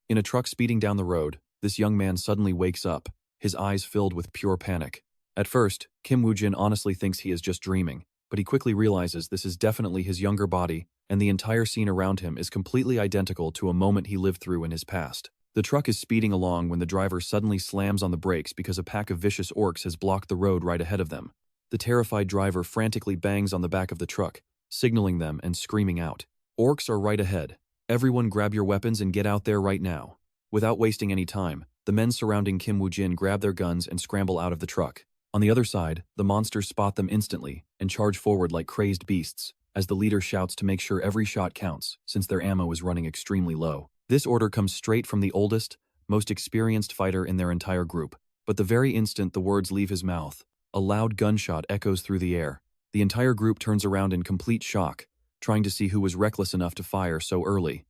In a truck speeding down the road, this young man suddenly wakes up, his eyes filled with pure panic. At first, Kim Woo-jin honestly thinks he is just dreaming, but he quickly realizes this is definitely his younger body, and the entire scene around him is completely identical to a moment he lived through in his past. The truck is speeding along when the driver suddenly slams on the brakes because a pack of vicious orcs has blocked the road right ahead of them. The terrified driver frantically bangs on the back of the truck, signaling them and screaming out, "Orcs are right ahead. Everyone grab your weapons and get out there right now." Without wasting any time, the men surrounding Kim Woo-jin grab their guns and scramble out of the truck. On the other side, the monsters spot them instantly and charge forward like crazed beasts, as the leader shouts to make sure every shot counts, since their ammo is running extremely low. This order comes straight from the oldest, most experienced fighter in their entire group. But the very instant the words leave his mouth, a loud gunshot echoes through the air. The entire group turns around in complete shock, trying to see who was reckless enough to fire so early.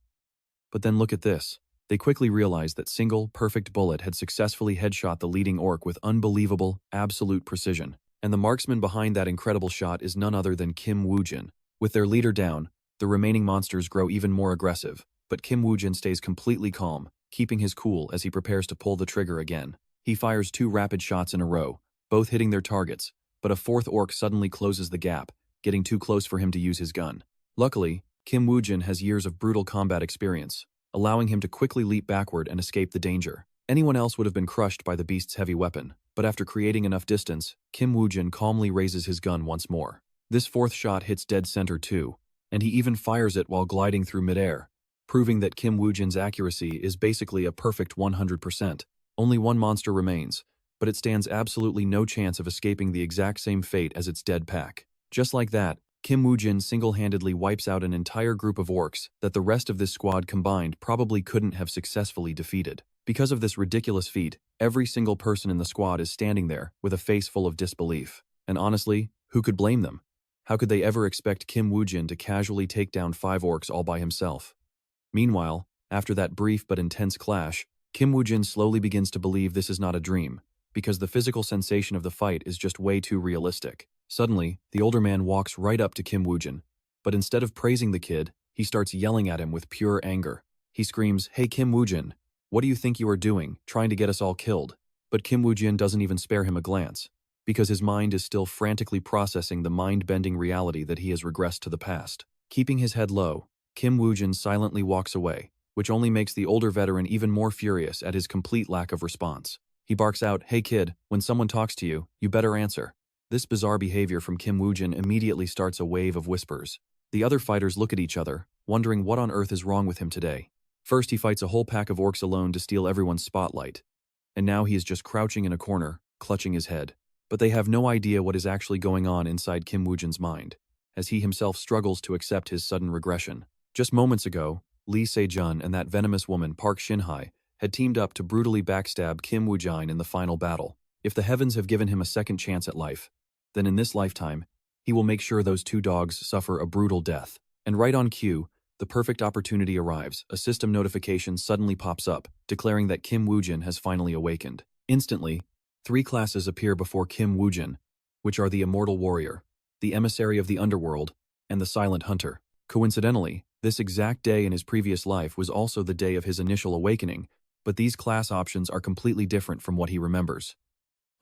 But then look at this. They quickly realize that single, perfect bullet had successfully headshot the leading orc with unbelievable, absolute precision. And the marksman behind that incredible shot is none other than Kim Woo-jin. With their leader down, the remaining monsters grow even more aggressive, but Kim Woo-jin stays completely calm, keeping his cool as he prepares to pull the trigger again. He fires 2 rapid shots in a row, both hitting their targets, but a 4th orc suddenly closes the gap, getting too close for him to use his gun. Luckily, Kim Woo-jin has years of brutal combat experience, allowing him to quickly leap backward and escape the danger. Anyone else would have been crushed by the beast's heavy weapon, but after creating enough distance, Kim Woo-jin calmly raises his gun once more. This 4th shot hits dead center too, and he even fires it while gliding through midair, proving that Kim Woo-jin's accuracy is basically a perfect 100%. Only one monster remains, but it stands absolutely no chance of escaping the exact same fate as its dead pack. Just like that, Kim Woo-jin single-handedly wipes out an entire group of orcs that the rest of this squad combined probably couldn't have successfully defeated. Because of this ridiculous feat, every single person in the squad is standing there with a face full of disbelief. And honestly, who could blame them? How could they ever expect Kim Woo-jin to casually take down 5 orcs all by himself? Meanwhile, after that brief but intense clash, Kim Woo-jin slowly begins to believe this is not a dream, because the physical sensation of the fight is just way too realistic. Suddenly, the older man walks right up to Kim Woo-jin, but instead of praising the kid, he starts yelling at him with pure anger. He screams, "Hey Kim Woo-jin, what do you think you are doing, trying to get us all killed?" But Kim Woo-jin doesn't even spare him a glance, because his mind is still frantically processing the mind-bending reality that he has regressed to the past. Keeping his head low, Kim Woo-jin silently walks away, which only makes the older veteran even more furious at his complete lack of response. He barks out, "Hey kid, when someone talks to you, you better answer." This bizarre behavior from Kim Woo-jin immediately starts a wave of whispers. The other fighters look at each other, wondering what on earth is wrong with him today. First he fights a whole pack of orcs alone to steal everyone's spotlight, and now he is just crouching in a corner, clutching his head. But they have no idea what is actually going on inside Kim Woo-jin's mind, as he himself struggles to accept his sudden regression. Just moments ago, Se-jun and that venomous woman Park Shin-hye had teamed up to brutally backstab Kim Woo-jin in the final battle. If the heavens have given him a second chance at life, then in this lifetime, he will make sure those 2 dogs suffer a brutal death. And right on cue, the perfect opportunity arrives. A system notification suddenly pops up, declaring that Kim Woo-jin has finally awakened. Instantly, 3 classes appear before Kim Woo-jin, which are the Immortal Warrior, the Emissary of the Underworld, and the Silent Hunter. Coincidentally, this exact day in his previous life was also the day of his initial awakening, but these class options are completely different from what he remembers.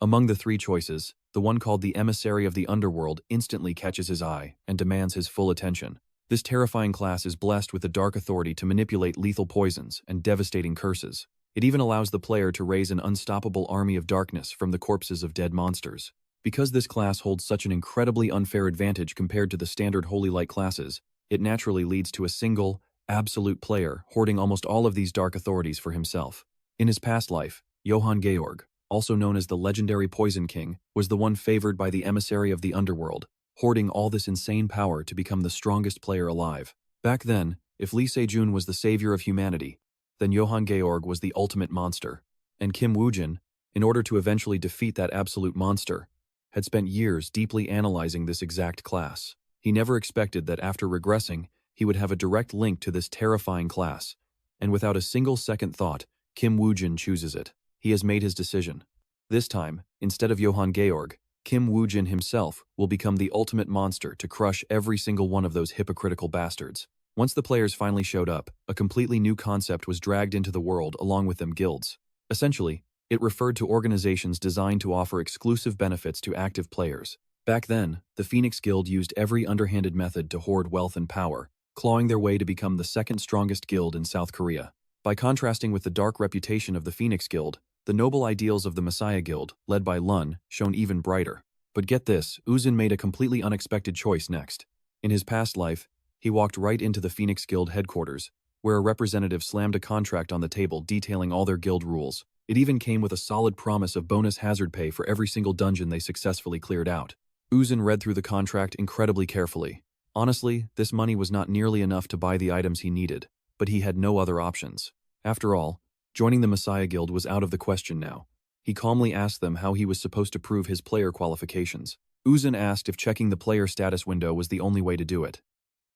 Among the 3 choices, the one called the Emissary of the Underworld instantly catches his eye and demands his full attention. This terrifying class is blessed with the dark authority to manipulate lethal poisons and devastating curses. It even allows the player to raise an unstoppable army of darkness from the corpses of dead monsters. Because this class holds such an incredibly unfair advantage compared to the standard Holy Light classes, it naturally leads to a single, absolute player hoarding almost all of these dark authorities for himself. In his past life, Johann Georg, also known as the legendary Poison King, was the one favored by the Emissary of the Underworld, hoarding all this insane power to become the strongest player alive. Back then, if Se-jun was the savior of humanity, then Johann Georg was the ultimate monster. And Kim Woo-jin, in order to eventually defeat that absolute monster, had spent years deeply analyzing this exact class. He never expected that after regressing, he would have a direct link to this terrifying class, and without a single second thought, Kim Woo-jin chooses it. He has made his decision. This time, instead of Johann Georg, Kim Woo-jin himself will become the ultimate monster to crush every single one of those hypocritical bastards. Once the players finally showed up, a completely new concept was dragged into the world along with them guilds. Essentially, it referred to organizations designed to offer exclusive benefits to active players. Back then, the Phoenix Guild used every underhanded method to hoard wealth and power, clawing their way to become the second strongest guild in South Korea. By contrasting with the dark reputation of the Phoenix Guild, the noble ideals of the Messiah Guild, led by Lun, shone even brighter. But get this, Woo-jin made a completely unexpected choice next. In his past life, he walked right into the Phoenix Guild headquarters, where a representative slammed a contract on the table detailing all their guild rules. It even came with a solid promise of bonus hazard pay for every single dungeon they successfully cleared out. Woo-jin read through the contract incredibly carefully. Honestly, this money was not nearly enough to buy the items he needed, but he had no other options. After all, joining the Messiah Guild was out of the question now. He calmly asked them how he was supposed to prove his player qualifications. Woo-jin asked if checking the player status window was the only way to do it.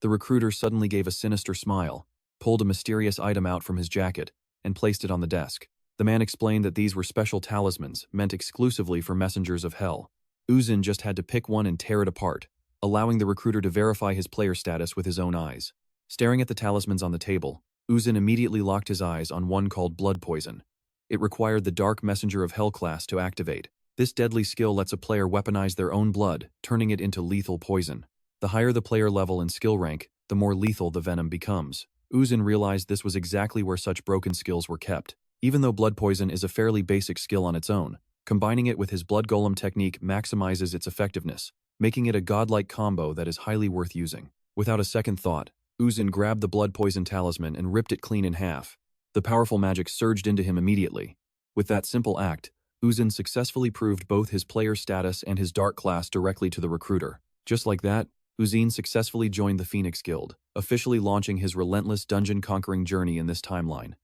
The recruiter suddenly gave a sinister smile, pulled a mysterious item out from his jacket, and placed it on the desk. The man explained that these were special talismans meant exclusively for messengers of hell. Woo-jin just had to pick one and tear it apart, allowing the recruiter to verify his player status with his own eyes. Staring at the talismans on the table, Woo-jin immediately locked his eyes on one called Blood Poison. It required the Dark Messenger of Hell class to activate. This deadly skill lets a player weaponize their own blood, turning it into lethal poison. The higher the player level and skill rank, the more lethal the venom becomes. Woo-jin realized this was exactly where such broken skills were kept. Even though blood poison is a fairly basic skill on its own, combining it with his blood golem technique maximizes its effectiveness, making it a godlike combo that is highly worth using. Without a second thought, Woo-jin grabbed the blood poison talisman and ripped it clean in half. The powerful magic surged into him immediately. With that simple act, Woo-jin successfully proved both his player status and his dark class directly to the recruiter. Just like that, Woo-jin successfully joined the Phoenix Guild, officially launching his relentless dungeon-conquering journey in this timeline.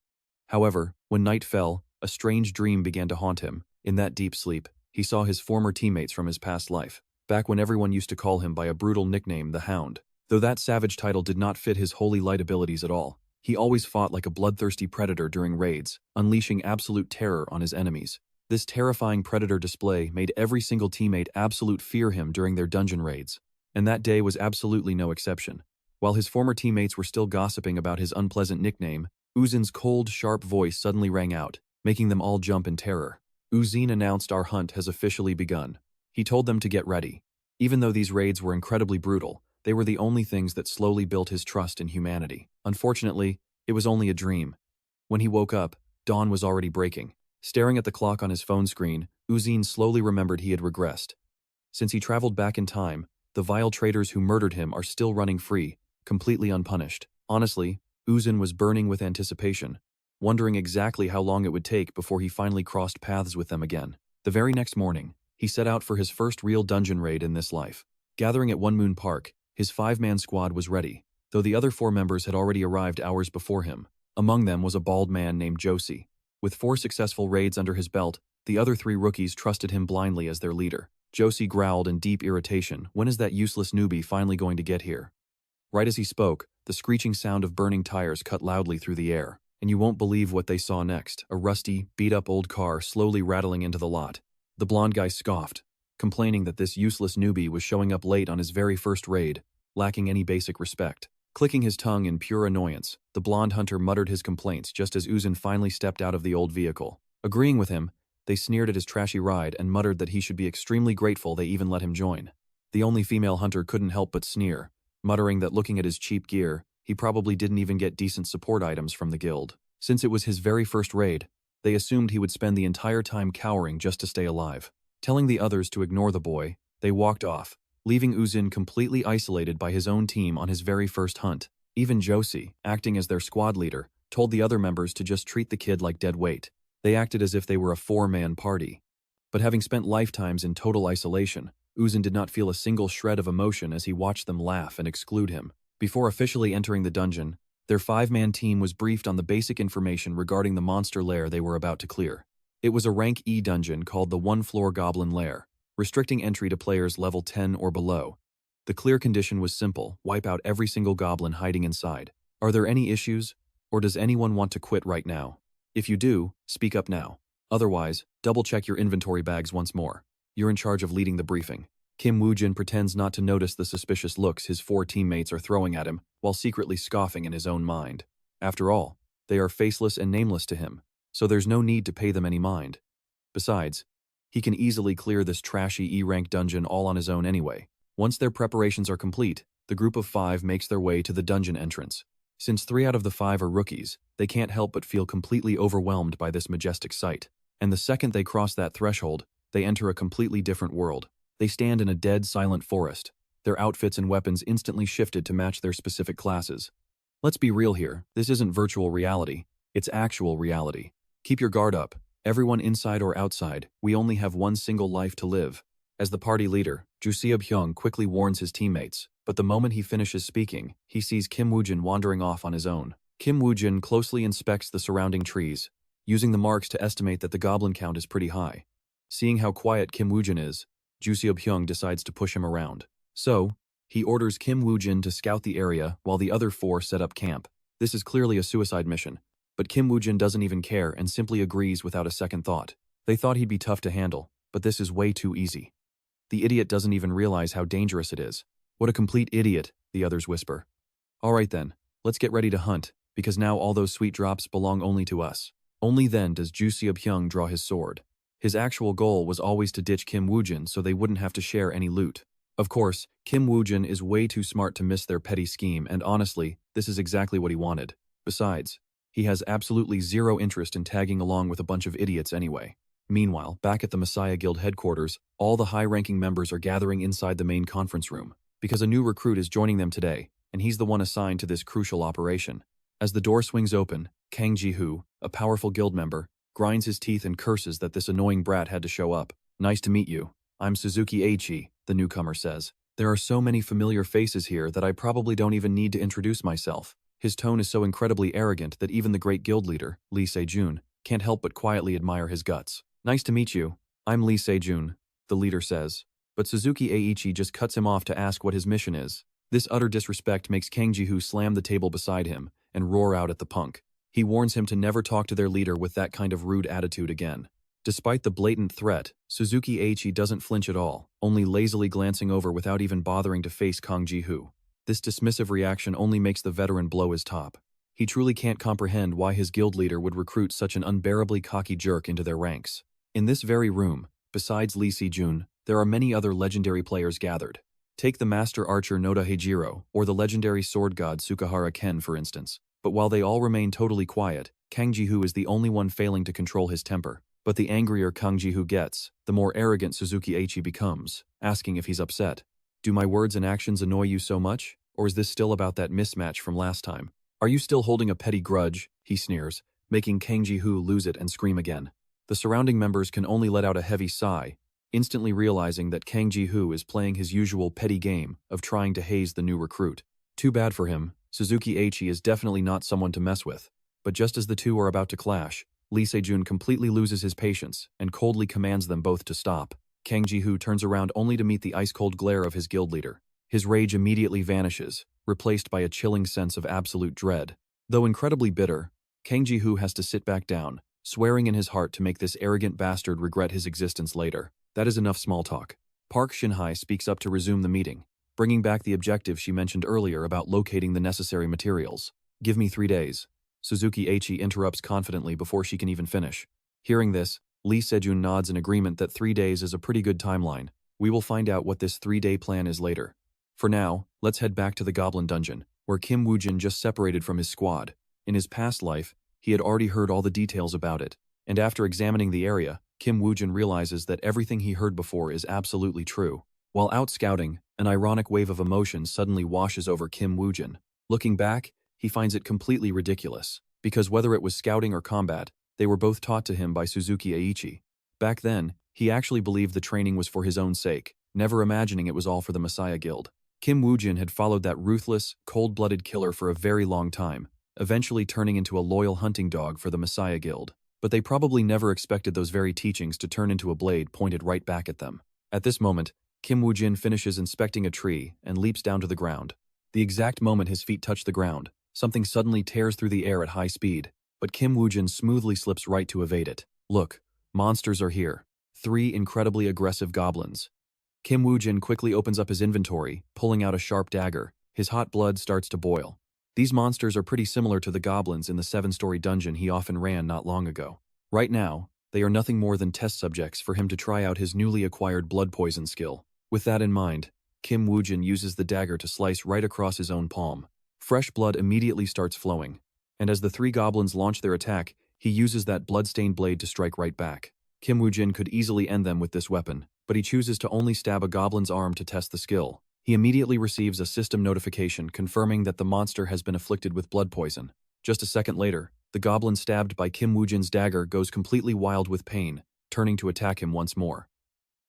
However, when night fell, a strange dream began to haunt him. In that deep sleep, he saw his former teammates from his past life, back when everyone used to call him by a brutal nickname, the Hound. Though that savage title did not fit his holy light abilities at all, he always fought like a bloodthirsty predator during raids, unleashing absolute terror on his enemies. This terrifying predator display made every single teammate absolute fear him during their dungeon raids. And that day was absolutely no exception. While his former teammates were still gossiping about his unpleasant nickname, Woo-jin's cold, sharp voice suddenly rang out, making them all jump in terror. Woo-jin announced our hunt has officially begun. He told them to get ready. Even though these raids were incredibly brutal, they were the only things that slowly built his trust in humanity. Unfortunately, it was only a dream. When he woke up, dawn was already breaking. Staring at the clock on his phone screen, Woo-jin slowly remembered he had regressed. Since he traveled back in time, the vile traitors who murdered him are still running free, completely unpunished. Honestly, Woo-jin was burning with anticipation, wondering exactly how long it would take before he finally crossed paths with them again. The very next morning, he set out for his first real dungeon raid in this life. Gathering at One Moon Park, his 5-man squad was ready, though the other 4 members had already arrived hours before him. Among them was a bald man named Josie. With 4 successful raids under his belt, the other 3 rookies trusted him blindly as their leader. Josie growled in deep irritation, "When is that useless newbie finally going to get here?" Right as he spoke, the screeching sound of burning tires cut loudly through the air, and you won't believe what they saw next, a rusty, beat-up old car slowly rattling into the lot. The blonde guy scoffed, complaining that this useless newbie was showing up late on his very first raid, lacking any basic respect. Clicking his tongue in pure annoyance, the blonde hunter muttered his complaints just as Woo-jin finally stepped out of the old vehicle. Agreeing with him, they sneered at his trashy ride and muttered that he should be extremely grateful they even let him join. The only female hunter couldn't help but sneer, muttering that looking at his cheap gear, he probably didn't even get decent support items from the guild. Since it was his very first raid, they assumed he would spend the entire time cowering just to stay alive. Telling the others to ignore the boy, they walked off, leaving Woo-jin completely isolated by his own team on his very first hunt. Even Josie, acting as their squad leader, told the other members to just treat the kid like dead weight. They acted as if they were a 4-man party. But having spent lifetimes in total isolation, Woo-jin did not feel a single shred of emotion as he watched them laugh and exclude him. Before officially entering the dungeon, their 5-man team was briefed on the basic information regarding the monster lair they were about to clear. It was a rank E dungeon called the One-Floor Goblin Lair, restricting entry to players level 10 or below. The clear condition was simple: wipe out every single goblin hiding inside. Are there any issues, or does anyone want to quit right now? If you do, speak up now. Otherwise, double-check your inventory bags once more. You're in charge of leading the briefing. Kim Woo-jin pretends not to notice the suspicious looks his four teammates are throwing at him while secretly scoffing in his own mind. After all, they are faceless and nameless to him, so there's no need to pay them any mind. Besides, he can easily clear this trashy E-rank dungeon all on his own anyway. Once their preparations are complete, the group of 5 makes their way to the dungeon entrance. Since 3 out of the 5 are rookies, they can't help but feel completely overwhelmed by this majestic sight. And the second they cross that threshold, they enter a completely different world. They stand in a dead, silent forest. Their outfits and weapons instantly shifted to match their specific classes. Let's be real here, this isn't virtual reality, it's actual reality. Keep your guard up. Everyone inside or outside, we only have one single life to live. As the party leader, Joo Se-hyung quickly warns his teammates, but the moment he finishes speaking, he sees Kim Woo-jin wandering off on his own. Kim Woo-jin closely inspects the surrounding trees, using the marks to estimate that the goblin count is pretty high. Seeing how quiet Kim Woo-jin is, Joo Se-hyung decides to push him around. So, he orders Kim Woo-jin to scout the area while the other 4 set up camp. This is clearly a suicide mission, but Kim Woo-jin doesn't even care and simply agrees without a second thought. They thought he'd be tough to handle, but this is way too easy. The idiot doesn't even realize how dangerous it is. What a complete idiot, the others whisper. Alright then, let's get ready to hunt, because now all those sweet drops belong only to us. Only then does Joo Se-hyung draw his sword. His actual goal was always to ditch Kim Woo-jin so they wouldn't have to share any loot. Of course, Kim Woo-jin is way too smart to miss their petty scheme, and honestly, this is exactly what he wanted. Besides, he has absolutely zero interest in tagging along with a bunch of idiots anyway. Meanwhile, back at the Messiah Guild headquarters, all the high-ranking members are gathering inside the main conference room, because a new recruit is joining them today, and he's the one assigned to this crucial operation. As the door swings open, Kang Ji-hoo, a powerful guild member, grinds his teeth and curses that this annoying brat had to show up. Nice to meet you. I'm Suzuki Eiichi, the newcomer says. There are so many familiar faces here that I probably don't even need to introduce myself. His tone is so incredibly arrogant that even the great guild leader, Se-jun, can't help but quietly admire his guts. Nice to meet you. I'm Se-jun, the leader says. But Suzuki Eiichi just cuts him off to ask what his mission is. This utter disrespect makes Kang Ji-hoo slam the table beside him and roar out at the punk. He warns him to never talk to their leader with that kind of rude attitude again. Despite the blatant threat, Suzuki Eiichi doesn't flinch at all, only lazily glancing over without even bothering to face Kang Ji-hoo. This dismissive reaction only makes the veteran blow his top. He truly can't comprehend why his guild leader would recruit such an unbearably cocky jerk into their ranks. In this very room, besides Se-jun, there are many other legendary players gathered. Take the master archer Noda Heijiro, or the legendary sword god Sukahara Ken for instance. But while they all remain totally quiet, Kang Ji-hoo is the only one failing to control his temper. But the angrier Kang Ji-hoo gets, the more arrogant Suzuki Eiichi becomes, asking if he's upset. Do my words and actions annoy you so much? Or is this still about that mismatch from last time? Are you still holding a petty grudge? He sneers, making Kang Ji-hoo lose it and scream again. The surrounding members can only let out a heavy sigh, instantly realizing that Kang Ji-hoo is playing his usual petty game of trying to haze the new recruit. Too bad for him, Suzuki Eiichi is definitely not someone to mess with. But just as the two are about to clash, Se-jun completely loses his patience and coldly commands them both to stop. Kang Ji-hoo turns around only to meet the ice-cold glare of his guild leader. His rage immediately vanishes, replaced by a chilling sense of absolute dread. Though incredibly bitter, Kang Ji-hoo has to sit back down, swearing in his heart to make this arrogant bastard regret his existence later. That is enough small talk. Park Shin-hye speaks up to resume the meeting, bringing back the objective she mentioned earlier about locating the necessary materials. Give me 3 days. Suzuki Eiichi interrupts confidently before she can even finish. Hearing this, Se-jun nods in agreement that 3 days is a pretty good timeline. We will find out what this 3-day plan is later. For now, let's head back to the Goblin Dungeon, where Kim Woo-jin just separated from his squad. In his past life, he had already heard all the details about it, and after examining the area, Kim Woo-jin realizes that everything he heard before is absolutely true. While out scouting, an ironic wave of emotion suddenly washes over Kim Woo-jin. Looking back, he finds it completely ridiculous, because whether it was scouting or combat, they were both taught to him by Suzuki Eiichi. Back then, he actually believed the training was for his own sake, never imagining it was all for the Messiah Guild. Kim Woo-jin had followed that ruthless, cold-blooded killer for a very long time, eventually turning into a loyal hunting dog for the Messiah Guild. But they probably never expected those very teachings to turn into a blade pointed right back at them. At this moment, Kim Woo-jin finishes inspecting a tree and leaps down to the ground. The exact moment his feet touch the ground, something suddenly tears through the air at high speed, but Kim Woo-jin smoothly slips right to evade it. Look, monsters are here. 3 incredibly aggressive goblins. Kim Woo-jin quickly opens up his inventory, pulling out a sharp dagger. His hot blood starts to boil. These monsters are pretty similar to the goblins in the 7-story dungeon he often ran not long ago. Right now, they are nothing more than test subjects for him to try out his newly acquired blood poison skill. With that in mind, Kim Woo-jin uses the dagger to slice right across his own palm. Fresh blood immediately starts flowing, and as the 3 goblins launch their attack, he uses that blood-stained blade to strike right back. Kim Woo-jin could easily end them with this weapon, but he chooses to only stab a goblin's arm to test the skill. He immediately receives a system notification confirming that the monster has been afflicted with blood poison. Just a second later, the goblin stabbed by Kim Woo-jin's dagger goes completely wild with pain, turning to attack him once more.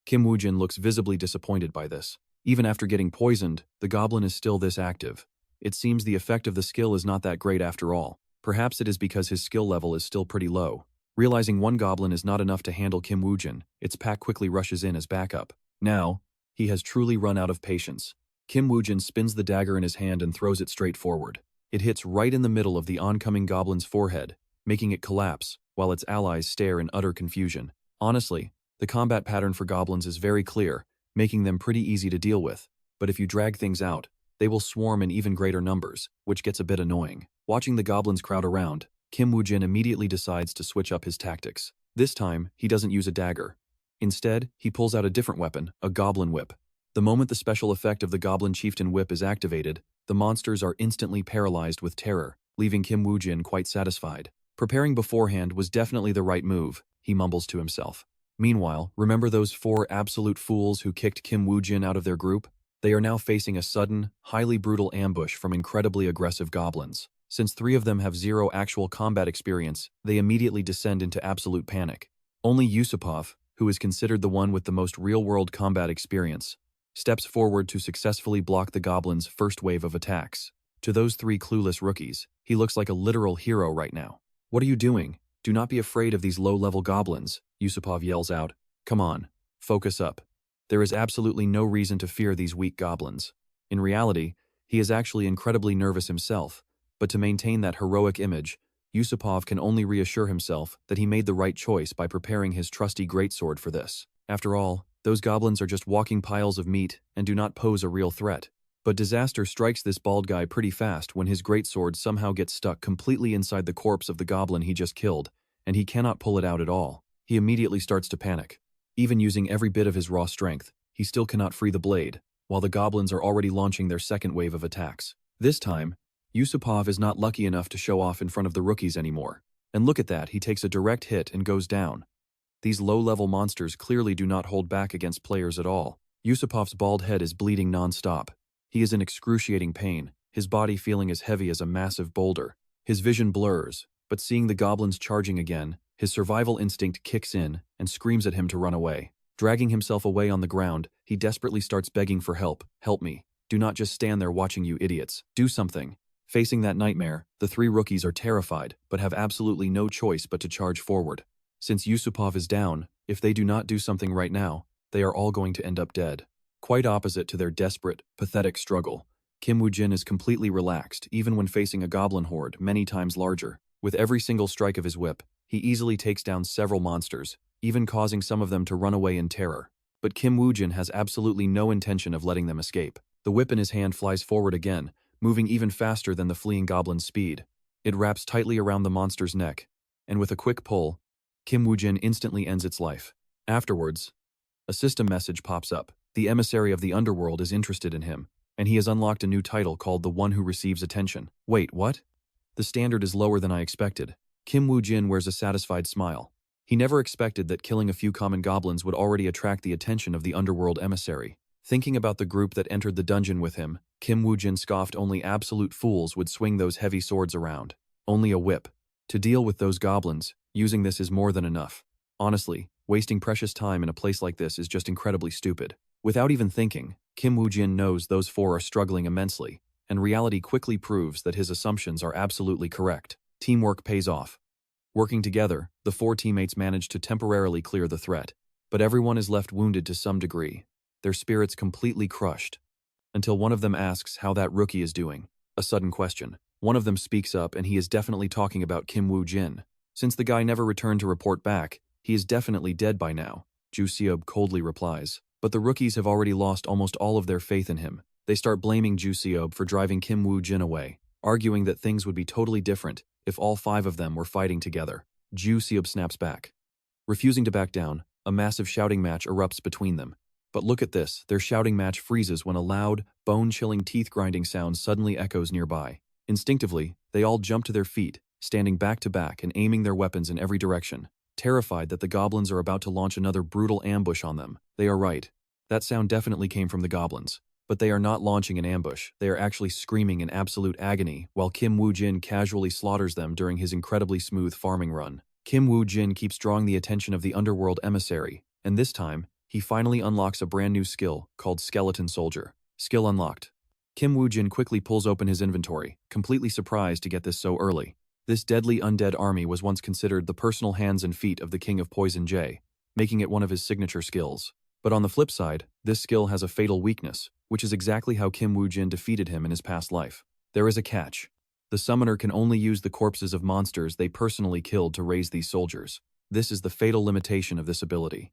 Kim Woo-jin looks visibly disappointed by this. Even after getting poisoned, the goblin is still this active. It seems the effect of the skill is not that great after all. Perhaps it is because his skill level is still pretty low. Realizing one goblin is not enough to handle Kim Woo-jin, its pack quickly rushes in as backup. Now, he has truly run out of patience. Kim Woo-jin spins the dagger in his hand and throws it straight forward. It hits right in the middle of the oncoming goblin's forehead, making it collapse, while its allies stare in utter confusion. Honestly, the combat pattern for goblins is very clear, making them pretty easy to deal with, but if you drag things out, they will swarm in even greater numbers, which gets a bit annoying. Watching the goblins crowd around, Kim Woo-jin immediately decides to switch up his tactics. This time, he doesn't use a dagger. Instead, he pulls out a different weapon, a goblin whip. The moment the special effect of the goblin chieftain whip is activated, the monsters are instantly paralyzed with terror, leaving Kim Woo-jin quite satisfied. Preparing beforehand was definitely the right move, he mumbles to himself. Meanwhile, remember those 4 absolute fools who kicked Kim Woo-jin out of their group? They are now facing a sudden, highly brutal ambush from incredibly aggressive goblins. Since 3 of them have 0 actual combat experience, they immediately descend into absolute panic. Only Yusupov, who is considered the one with the most real-world combat experience, steps forward to successfully block the goblins' first wave of attacks. To those 3 clueless rookies, he looks like a literal hero right now. "What are you doing? Do not be afraid of these low-level goblins," Yusupov yells out. "Come on, focus up. There is absolutely no reason to fear these weak goblins." In reality, he is actually incredibly nervous himself, but to maintain that heroic image, Yusupov can only reassure himself that he made the right choice by preparing his trusty greatsword for this. After all, those goblins are just walking piles of meat and do not pose a real threat. But disaster strikes this bald guy pretty fast when his greatsword somehow gets stuck completely inside the corpse of the goblin he just killed, and he cannot pull it out at all. He immediately starts to panic. Even using every bit of his raw strength, he still cannot free the blade, while the goblins are already launching their second wave of attacks. This time, Yusupov is not lucky enough to show off in front of the rookies anymore. And look at that, he takes a direct hit and goes down. These low-level monsters clearly do not hold back against players at all. Yusupov's bald head is bleeding non-stop. He is in excruciating pain, his body feeling as heavy as a massive boulder. His vision blurs, but seeing the goblins charging again, his survival instinct kicks in and screams at him to run away. Dragging himself away on the ground, he desperately starts begging for help. "Help me. Do not just stand there watching, you idiots. Do something." Facing that nightmare, the 3 rookies are terrified, but have absolutely no choice but to charge forward. Since Yusupov is down, if they do not do something right now, they are all going to end up dead. Quite opposite to their desperate, pathetic struggle, Kim Woo-jin is completely relaxed even when facing a goblin horde many times larger. With every single strike of his whip, he easily takes down several monsters, even causing some of them to run away in terror. But Kim Woo-jin has absolutely no intention of letting them escape. The whip in his hand flies forward again, moving even faster than the fleeing goblin's speed. It wraps tightly around the monster's neck, and with a quick pull, Kim Woo-jin instantly ends its life. Afterwards, a system message pops up. The Emissary of the Underworld is interested in him, and he has unlocked a new title called the One Who Receives Attention. Wait, what? The standard is lower than I expected. Kim Woo-jin wears a satisfied smile. He never expected that killing a few common goblins would already attract the attention of the Underworld Emissary. Thinking about the group that entered the dungeon with him, Kim Woo-jin scoffed only absolute fools would swing those heavy swords around. Only a whip. To deal with those goblins, using this is more than enough. Honestly, wasting precious time in a place like this is just incredibly stupid. Without even thinking, Kim Woo-jin knows those 4 are struggling immensely, and reality quickly proves that his assumptions are absolutely correct. Teamwork pays off. Working together, the 4 teammates manage to temporarily clear the threat, but everyone is left wounded to some degree, their spirits completely crushed, until one of them asks how that rookie is doing. A sudden question. One of them speaks up and he is definitely talking about Kim Woo-jin. Since the guy never returned to report back, he is definitely dead by now, Ju Seob coldly replies. But the rookies have already lost almost all of their faith in him. They start blaming Ju Se-yob for driving Kim Woo-jin away, arguing that things would be totally different if all 5 of them were fighting together. Ju Se-yob snaps back. Refusing to back down, a massive shouting match erupts between them. But look at this, their shouting match freezes when a loud, bone-chilling teeth-grinding sound suddenly echoes nearby. Instinctively, they all jump to their feet, standing back to back and aiming their weapons in every direction, terrified that the goblins are about to launch another brutal ambush on them. They are right. That sound definitely came from the goblins. But they are not launching an ambush, they are actually screaming in absolute agony while Kim Woo-jin casually slaughters them during his incredibly smooth farming run. Kim Woo-jin keeps drawing the attention of the Underworld Emissary, and this time, he finally unlocks a brand new skill called Skeleton Soldier. Skill unlocked. Kim Woo-jin quickly pulls open his inventory, completely surprised to get this so early. This deadly undead army was once considered the personal hands and feet of the King of Poison Jay, making it one of his signature skills. But on the flip side, this skill has a fatal weakness, which is exactly how Kim Woo-jin defeated him in his past life. There is a catch. The summoner can only use the corpses of monsters they personally killed to raise these soldiers. This is the fatal limitation of this ability.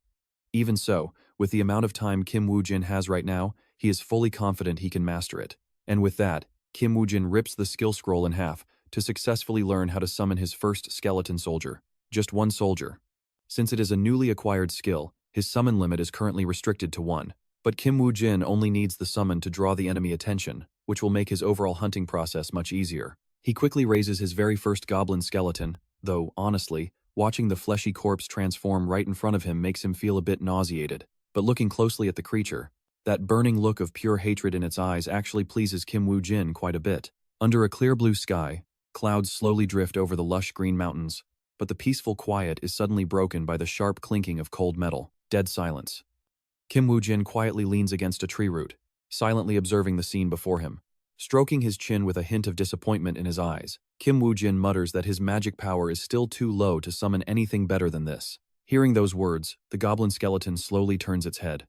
Even so, with the amount of time Kim Woo-jin has right now, he is fully confident he can master it. And with that, Kim Woo-jin rips the skill scroll in half to successfully learn how to summon his first skeleton soldier. Just one soldier. Since it is a newly acquired skill, his summon limit is currently restricted to 1. But Kim Woo-jin only needs the summon to draw the enemy attention, which will make his overall hunting process much easier. He quickly raises his very first goblin skeleton, though, honestly, watching the fleshy corpse transform right in front of him makes him feel a bit nauseated. But looking closely at the creature, that burning look of pure hatred in its eyes actually pleases Kim Woo-jin quite a bit. Under a clear blue sky, clouds slowly drift over the lush green mountains, but the peaceful quiet is suddenly broken by the sharp clinking of cold metal. Dead silence. Kim Woo-jin quietly leans against a tree root, silently observing the scene before him. Stroking his chin with a hint of disappointment in his eyes, Kim Woo-jin mutters that his magic power is still too low to summon anything better than this. Hearing those words, the goblin skeleton slowly turns its head.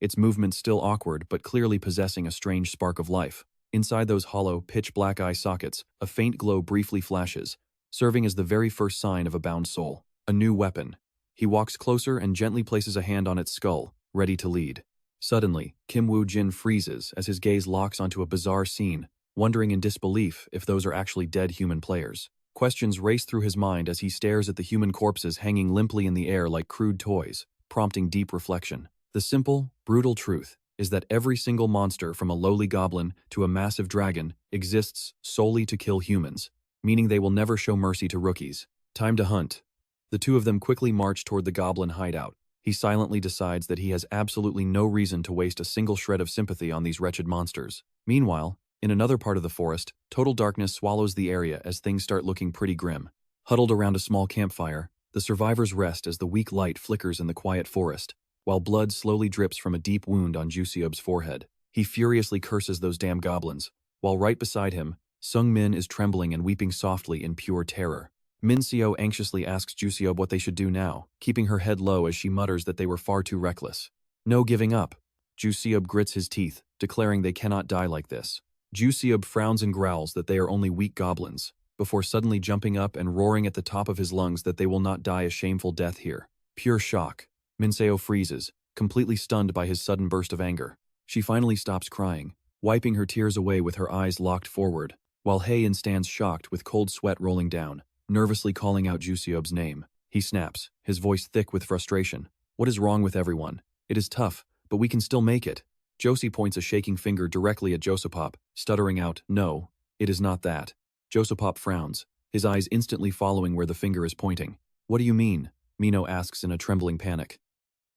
Its movement still awkward but clearly possessing a strange spark of life. Inside those hollow, pitch-black eye sockets, a faint glow briefly flashes, serving as the very first sign of a bound soul. A new weapon. He walks closer and gently places a hand on its skull, ready to lead. Suddenly, Kim Woo-jin freezes as his gaze locks onto a bizarre scene, wondering in disbelief if those are actually dead human players. Questions race through his mind as he stares at the human corpses hanging limply in the air like crude toys, prompting deep reflection. The simple, brutal truth is that every single monster from a lowly goblin to a massive dragon exists solely to kill humans, meaning they will never show mercy to rookies. Time to hunt. The 2 of them quickly march toward the goblin hideout. He silently decides that he has absolutely no reason to waste a single shred of sympathy on these wretched monsters. Meanwhile, in another part of the forest, total darkness swallows the area as things start looking pretty grim. Huddled around a small campfire, the survivors rest as the weak light flickers in the quiet forest, while blood slowly drips from a deep wound on Ju Se-yob's forehead. He furiously curses those damn goblins, while right beside him, Sung-min is trembling and weeping softly in pure terror. Min Seo anxiously asks Ju Se-yob what they should do now, keeping her head low as she mutters that they were far too reckless. No giving up. Ju Se-yob grits his teeth, declaring they cannot die like this. Ju Se-yob frowns and growls that they are only weak goblins, before suddenly jumping up and roaring at the top of his lungs that they will not die a shameful death here. Pure shock. Min Seo freezes, completely stunned by his sudden burst of anger. She finally stops crying, wiping her tears away with her eyes locked forward, while Hae-in stands shocked with cold sweat rolling down, nervously calling out Ju Se-yob's name. He snaps, his voice thick with frustration. What is wrong with everyone? It is tough, but we can still make it. Josie points a shaking finger directly at Josepop, stuttering out, no, it is not that. Josepop frowns, his eyes instantly following where the finger is pointing. What do you mean? Mino asks in a trembling panic.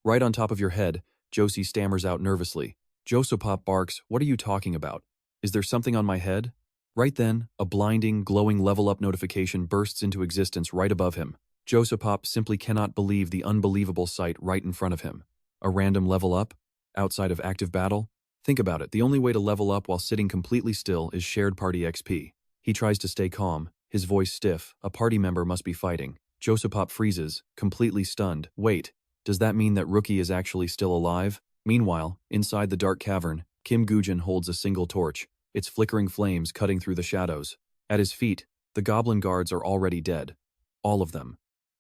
Right on top of your head, Josie stammers out nervously. Josepop barks, what are you talking about? Is there something on my head? Right then, a blinding, glowing level-up notification bursts into existence right above him. Josepop simply cannot believe the unbelievable sight right in front of him. A random level up? Outside of active battle? Think about it, the only way to level up while sitting completely still is shared party XP. He tries to stay calm, his voice stiff, a party member must be fighting. Josepop freezes, completely stunned. Wait, does that mean that Rookie is actually still alive? Meanwhile, inside the dark cavern, Kim Woo-jin holds a single torch, its flickering flames cutting through the shadows. At his feet, the goblin guards are already dead. All of them.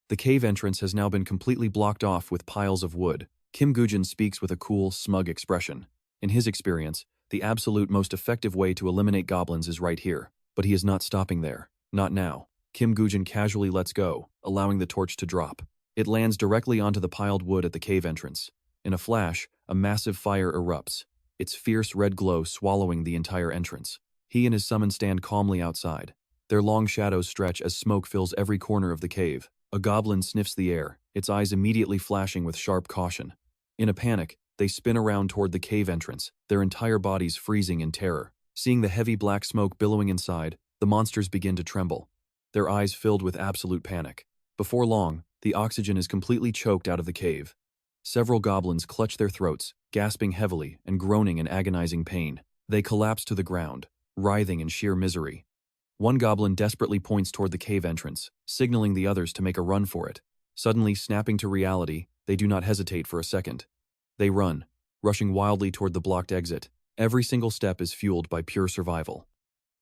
The cave entrance has now been completely blocked off with piles of wood, Kim Goo-jin speaks with a cool, smug expression. In his experience, the absolute most effective way to eliminate goblins is right here. But he is not stopping there. Not now. Kim Goo-jin casually lets go, allowing the torch to drop. It lands directly onto the piled wood at the cave entrance. In a flash, a massive fire erupts, its fierce red glow swallowing the entire entrance. He and his summon stand calmly outside. Their long shadows stretch as smoke fills every corner of the cave. A goblin sniffs the air, its eyes immediately flashing with sharp caution. In a panic, they spin around toward the cave entrance, their entire bodies freezing in terror. Seeing the heavy black smoke billowing inside, the monsters begin to tremble, their eyes filled with absolute panic. Before long, the oxygen is completely choked out of the cave. Several goblins clutch their throats, gasping heavily and groaning in agonizing pain. They collapse to the ground, writhing in sheer misery. One goblin desperately points toward the cave entrance, signaling the others to make a run for it. Suddenly snapping to reality, they do not hesitate for a second. They run, rushing wildly toward the blocked exit. Every single step is fueled by pure survival.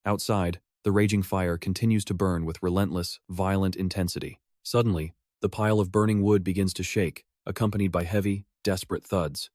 Outside, the raging fire continues to burn with relentless, violent intensity. Suddenly, the pile of burning wood begins to shake, accompanied by heavy, desperate thuds.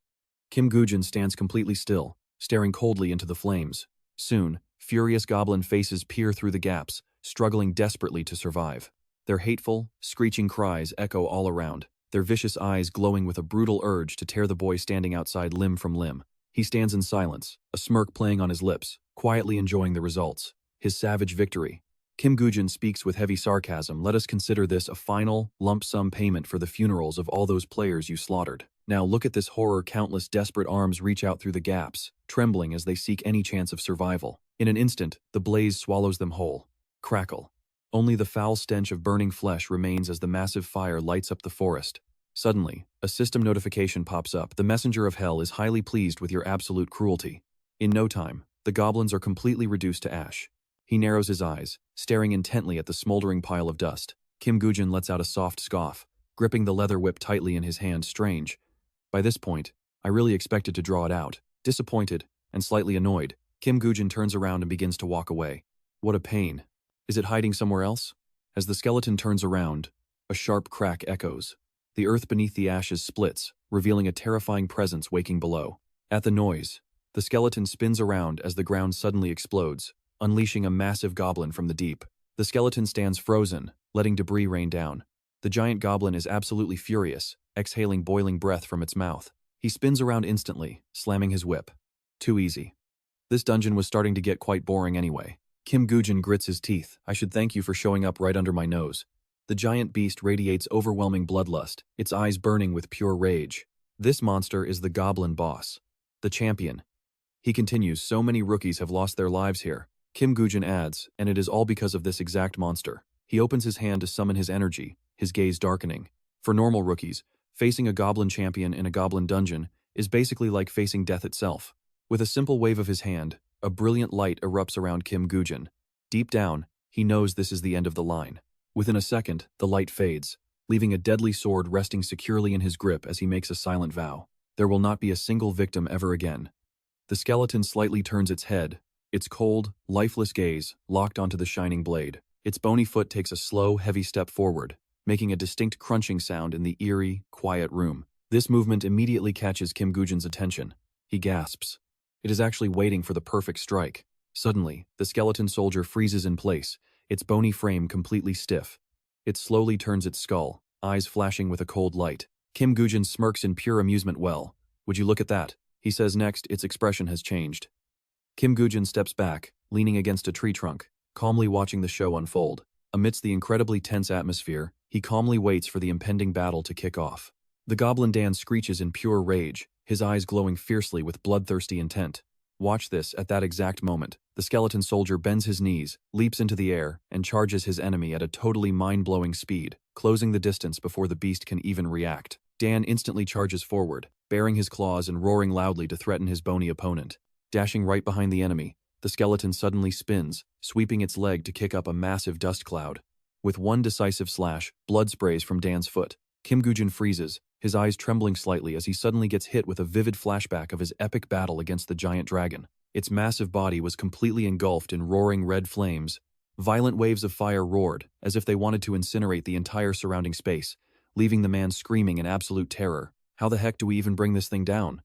Kim Goo-jin stands completely still, staring coldly into the flames. Soon, furious goblin faces peer through the gaps, struggling desperately to survive. Their hateful, screeching cries echo all around, their vicious eyes glowing with a brutal urge to tear the boy standing outside limb from limb. He stands in silence, a smirk playing on his lips, quietly enjoying the results. His savage victory. Kim Goo-jin speaks with heavy sarcasm. Let us consider this a final, lump sum payment for the funerals of all those players you slaughtered. Now look at this horror. Countless desperate arms reach out through the gaps, trembling as they seek any chance of survival. In an instant, the blaze swallows them whole. Crackle. Only the foul stench of burning flesh remains as the massive fire lights up the forest. Suddenly, a system notification pops up. The messenger of hell is highly pleased with your absolute cruelty. In no time, the goblins are completely reduced to ash. He narrows his eyes, staring intently at the smoldering pile of dust. Kim Goo-jin lets out a soft scoff, gripping the leather whip tightly in his hand. Strange. By this point, I really expected to draw it out. Disappointed and slightly annoyed, Kim Goo-jin turns around and begins to walk away. What a pain. Is it hiding somewhere else? As the skeleton turns around, a sharp crack echoes. The earth beneath the ashes splits, revealing a terrifying presence waking below. At the noise, the skeleton spins around as the ground suddenly explodes, unleashing a massive goblin from the deep. The skeleton stands frozen, letting debris rain down. The giant goblin is absolutely furious, exhaling boiling breath from its mouth. He spins around instantly, slamming his whip. Too easy. This dungeon was starting to get quite boring anyway. Kim Goo-jin grits his teeth. I should thank you for showing up right under my nose. The giant beast radiates overwhelming bloodlust, its eyes burning with pure rage. This monster is the goblin boss. The champion. He continues, so many rookies have lost their lives here. Kim Goo-jin adds, and it is all because of this exact monster. He opens his hand to summon his energy, his gaze darkening. For normal rookies, facing a goblin champion in a goblin dungeon is basically like facing death itself. With a simple wave of his hand, a brilliant light erupts around Kim Goo-jin. Deep down, he knows this is the end of the line. Within a second, the light fades, leaving a deadly sword resting securely in his grip as he makes a silent vow. There will not be a single victim ever again. The skeleton slightly turns its head, its cold, lifeless gaze locked onto the shining blade. Its bony foot takes a slow, heavy step forward, making a distinct crunching sound in the eerie, quiet room. This movement immediately catches Kim Goo-jin's attention. He gasps. It is actually waiting for the perfect strike. Suddenly, the skeleton soldier freezes in place, its bony frame completely stiff. It slowly turns its skull, eyes flashing with a cold light. Kim Goo-jin smirks in pure amusement. Well, would you look at that? He says next, its expression has changed. Kim Goo-jin steps back, leaning against a tree trunk, calmly watching the show unfold. Amidst the incredibly tense atmosphere, he calmly waits for the impending battle to kick off. The goblin Dan screeches in pure rage, his eyes glowing fiercely with bloodthirsty intent. Watch this. At that exact moment, the skeleton soldier bends his knees, leaps into the air, and charges his enemy at a totally mind-blowing speed, closing the distance before the beast can even react. Dan instantly charges forward, baring his claws and roaring loudly to threaten his bony opponent. Dashing right behind the enemy, the skeleton suddenly spins, sweeping its leg to kick up a massive dust cloud. With one decisive slash, blood sprays from Dan's foot. Kim Goo-jin freezes, his eyes trembling slightly as he suddenly gets hit with a vivid flashback of his epic battle against the giant dragon. Its massive body was completely engulfed in roaring red flames. Violent waves of fire roared, as if they wanted to incinerate the entire surrounding space, leaving the man screaming in absolute terror. How the heck do we even bring this thing down?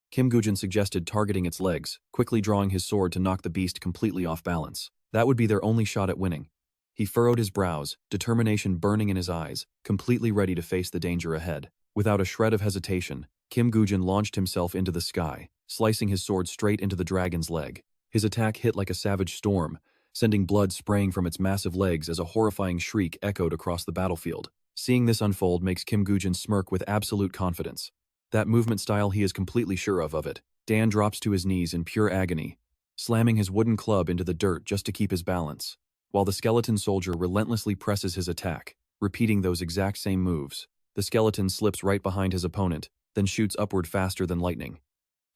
Kim Goo-jin suggested targeting its legs, quickly drawing his sword to knock the beast completely off balance. That would be their only shot at winning. He furrowed his brows, determination burning in his eyes, completely ready to face the danger ahead. Without a shred of hesitation, Kim Goo-jin launched himself into the sky, slicing his sword straight into the dragon's leg. His attack hit like a savage storm, sending blood spraying from its massive legs as a horrifying shriek echoed across the battlefield. Seeing this unfold makes Kim Goo-jin smirk with absolute confidence. That movement style he is completely sure of it. Dan drops to his knees in pure agony, slamming his wooden club into the dirt just to keep his balance, while the skeleton soldier relentlessly presses his attack, repeating those exact same moves. The skeleton slips right behind his opponent, then shoots upward faster than lightning.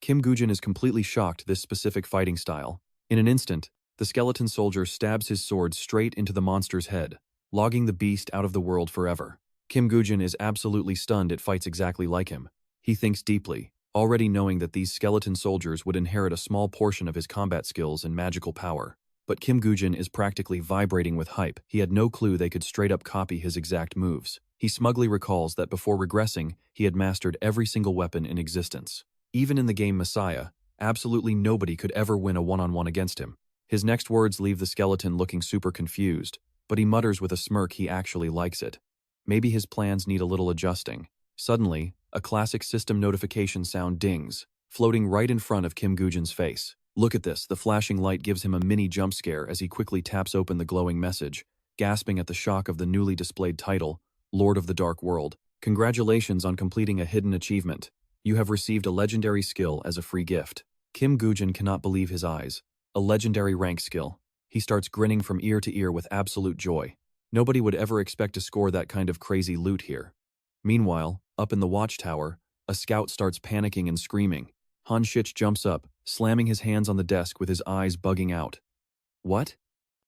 Kim Goo-jin is completely shocked this specific fighting style. In an instant, the skeleton soldier stabs his sword straight into the monster's head, logging the beast out of the world forever. Kim Goo-jin is absolutely stunned it fights exactly like him. He thinks deeply, already knowing that these skeleton soldiers would inherit a small portion of his combat skills and magical power. But Kim Goo-jin is practically vibrating with hype. He had no clue they could straight up copy his exact moves. He smugly recalls that before regressing, he had mastered every single weapon in existence. Even in the game Messiah, absolutely nobody could ever win a one-on-one against him. His next words leave the skeleton looking super confused, but he mutters with a smirk he actually likes it. Maybe his plans need a little adjusting. Suddenly, a classic system notification sound dings, floating right in front of Kim Goo-jin's face. Look at this, the flashing light gives him a mini jump scare as he quickly taps open the glowing message, gasping at the shock of the newly displayed title, Lord of the Dark World. Congratulations on completing a hidden achievement. You have received a legendary skill as a free gift. Kim Goo-jin cannot believe his eyes. A legendary rank skill. He starts grinning from ear to ear with absolute joy. Nobody would ever expect to score that kind of crazy loot here. Meanwhile, up in the watchtower, a scout starts panicking and screaming. Han Shich jumps up, slamming his hands on the desk with his eyes bugging out. What?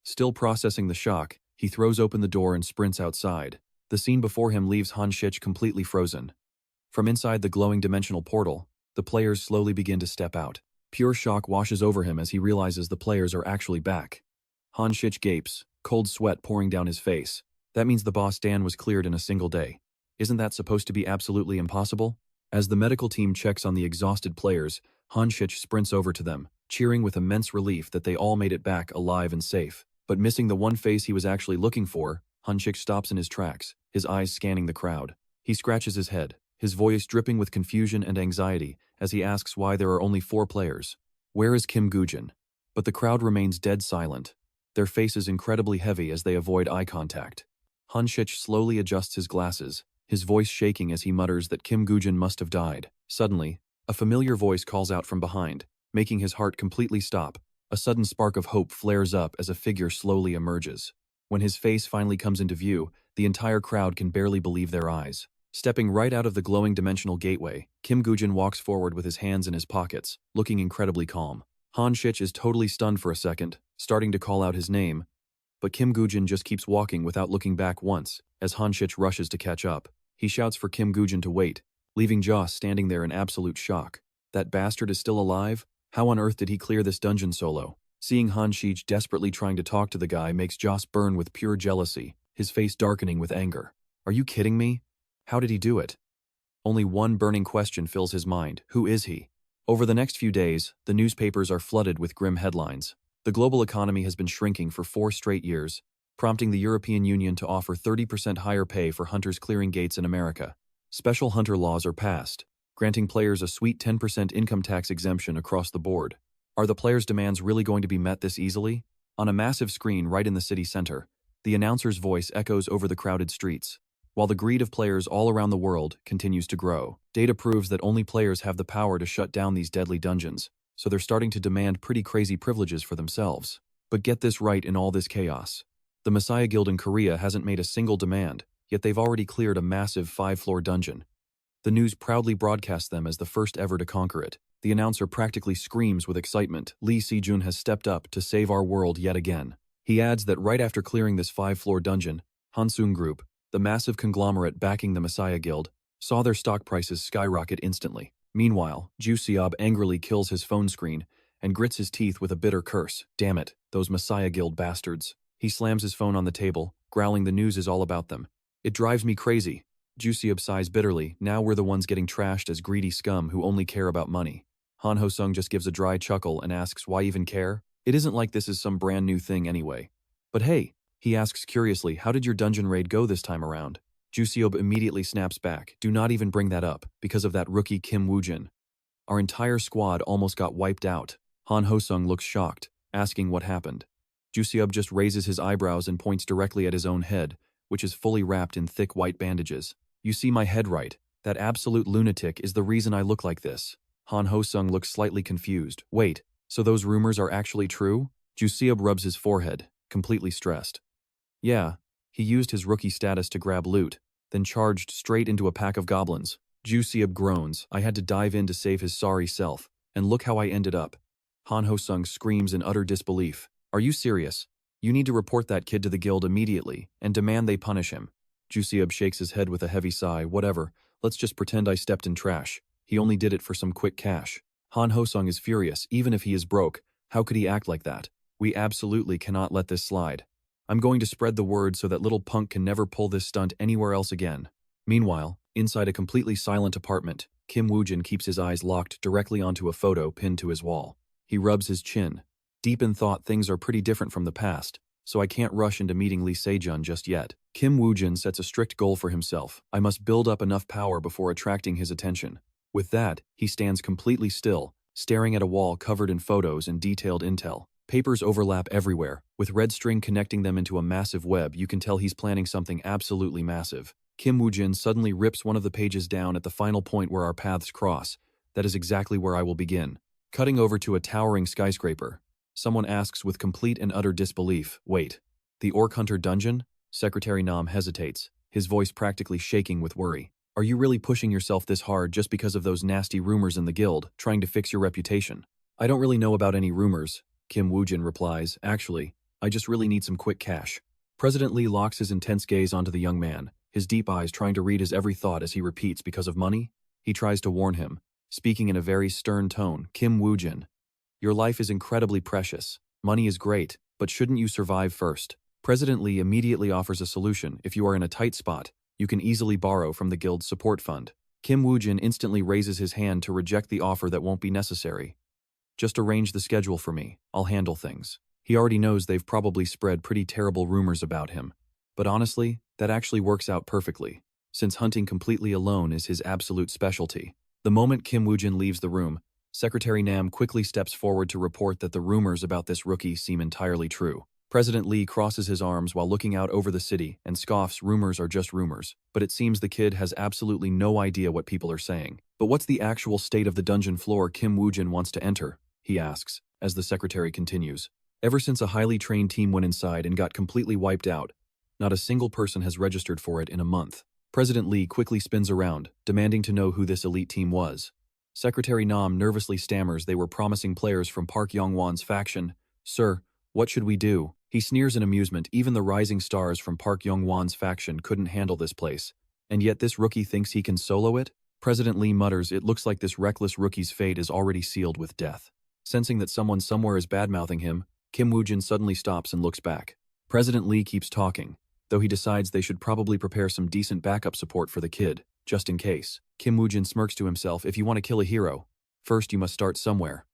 Still processing the shock, he throws open the door and sprints outside. The scene before him leaves Han Shich completely frozen. From inside the glowing dimensional portal, the players slowly begin to step out. Pure shock washes over him as he realizes the players are actually back. Han Shich gapes, cold sweat pouring down his face. That means the boss Dan was cleared in a single day. Isn't that supposed to be absolutely impossible? As the medical team checks on the exhausted players, Han Shich sprints over to them, cheering with immense relief that they all made it back alive and safe. But missing the one face he was actually looking for, Han Shich stops in his tracks, his eyes scanning the crowd. He scratches his head, his voice dripping with confusion and anxiety as he asks why there are only 4 players. Where is Kim Goo-jin? But the crowd remains dead silent, their faces incredibly heavy as they avoid eye contact. Han Shich slowly adjusts his glasses, his voice shaking as he mutters that Kim Goo-jin must have died. Suddenly, a familiar voice calls out from behind, making his heart completely stop. A sudden spark of hope flares up as a figure slowly emerges. When his face finally comes into view, the entire crowd can barely believe their eyes. Stepping right out of the glowing dimensional gateway, Kim Goo-jin walks forward with his hands in his pockets, looking incredibly calm. Han Shich is totally stunned for a second, starting to call out his name, but Kim Goo-jin just keeps walking without looking back once, as Han Shich rushes to catch up. He shouts for Kim Goo-jin to wait, leaving Joss standing there in absolute shock. That bastard is still alive? How on earth did he clear this dungeon solo? Seeing Han Shich desperately trying to talk to the guy makes Joss burn with pure jealousy, his face darkening with anger. Are you kidding me? How did he do it? Only one burning question fills his mind. Who is he? Over the next few days, the newspapers are flooded with grim headlines. The global economy has been shrinking for 4 straight years, prompting the European Union to offer 30% higher pay for hunters clearing gates in America. Special hunter laws are passed, granting players a sweet 10% income tax exemption across the board. Are the players' demands really going to be met this easily? On a massive screen right in the city center, the announcer's voice echoes over the crowded streets. While the greed of players all around the world continues to grow, data proves that only players have the power to shut down these deadly dungeons, so they're starting to demand pretty crazy privileges for themselves. But get this right in all this chaos. The Messiah Guild in Korea hasn't made a single demand, yet they've already cleared a massive 5-floor dungeon. The news proudly broadcasts them as the first ever to conquer it. The announcer practically screams with excitement. Se-jun has stepped up to save our world yet again. He adds that right after clearing this 5-floor dungeon, Hansung Group, the massive conglomerate backing the Messiah Guild, saw their stock prices skyrocket instantly. Meanwhile, Ju Seob angrily kills his phone screen and grits his teeth with a bitter curse. Damn it, those Messiah Guild bastards. He slams his phone on the table, growling the news is all about them. It drives me crazy. Jusiub sighs bitterly. Now we're the ones getting trashed as greedy scum who only care about money. Han Ho-sung just gives a dry chuckle and asks why even care? It isn't like this is some brand new thing anyway. But hey, he asks curiously, how did your dungeon raid go this time around? Jusiub immediately snaps back. Do not even bring that up, because of that rookie Kim Woo-jin. Our entire squad almost got wiped out. Han Ho-sung looks shocked, asking what happened. Jusiub just raises his eyebrows and points directly at his own head, which is fully wrapped in thick white bandages. You see my head right. That absolute lunatic is the reason I look like this. Han Ho-sung looks slightly confused. Wait, so those rumors are actually true? Jusiub rubs his forehead, completely stressed. Yeah, he used his rookie status to grab loot, then charged straight into a pack of goblins. Jusiub groans. I had to dive in to save his sorry self, and look how I ended up. Han Ho-sung screams in utter disbelief. Are you serious? You need to report that kid to the guild immediately, and demand they punish him. Jusiub shakes his head with a heavy sigh. Whatever, let's just pretend I stepped in trash. He only did it for some quick cash. Han Ho-sung is furious. Even if he is broke, how could he act like that? We absolutely cannot let this slide. I'm going to spread the word so that little punk can never pull this stunt anywhere else again. Meanwhile, inside a completely silent apartment, Kim Woo-jin keeps his eyes locked directly onto a photo pinned to his wall. He rubs his chin. Deep in thought, things are pretty different from the past, so I can't rush into meeting Lee Se-jun just yet. Kim Woo-jin sets a strict goal for himself. I must build up enough power before attracting his attention. With that, he stands completely still, staring at a wall covered in photos and detailed intel. Papers overlap everywhere, with red string connecting them into a massive web. You can tell he's planning something absolutely massive. Kim Woo-jin suddenly rips one of the pages down at the final point where our paths cross. That is exactly where I will begin. Cutting over to a towering skyscraper. Someone asks with complete and utter disbelief, wait, the Orc Hunter dungeon? Secretary Nam hesitates, his voice practically shaking with worry. Are you really pushing yourself this hard just because of those nasty rumors in the guild, trying to fix your reputation? I don't really know about any rumors, Kim Woo-jin replies. Actually, I just really need some quick cash. President Lee locks his intense gaze onto the young man, his deep eyes trying to read his every thought as he repeats, because of money? He tries to warn him, speaking in a very stern tone. Kim Woo-jin, your life is incredibly precious. Money is great, but shouldn't you survive first? President Lee immediately offers a solution. If you are in a tight spot, you can easily borrow from the guild's support fund. Kim Woo-jin instantly raises his hand to reject the offer. That won't be necessary. Just arrange the schedule for me. I'll handle things. He already knows they've probably spread pretty terrible rumors about him. But honestly, that actually works out perfectly, since hunting completely alone is his absolute specialty. The moment Kim Woo-jin leaves the room, Secretary Nam quickly steps forward to report that the rumors about this rookie seem entirely true. President Lee crosses his arms while looking out over the city and scoffs. Rumors are just rumors, but it seems the kid has absolutely no idea what people are saying. But what's the actual state of the dungeon floor Kim Woo-jin wants to enter? He asks, as the secretary continues. Ever since a highly trained team went inside and got completely wiped out, not a single person has registered for it in a month. President Lee quickly spins around, demanding to know who this elite team was. Secretary Nam nervously stammers they were promising players from Park Yong-won's faction. Sir, what should we do? He sneers in amusement. Even the rising stars from Park Yong-won's faction couldn't handle this place. And yet this rookie thinks he can solo it? President Lee mutters, it looks like this reckless rookie's fate is already sealed with death. Sensing that someone somewhere is badmouthing him, Kim Woo-jin suddenly stops and looks back. President Lee keeps talking, though he decides they should probably prepare some decent backup support for the kid, just in case. Kim Woo-jin smirks to himself. If you want to kill a hero, first you must start somewhere.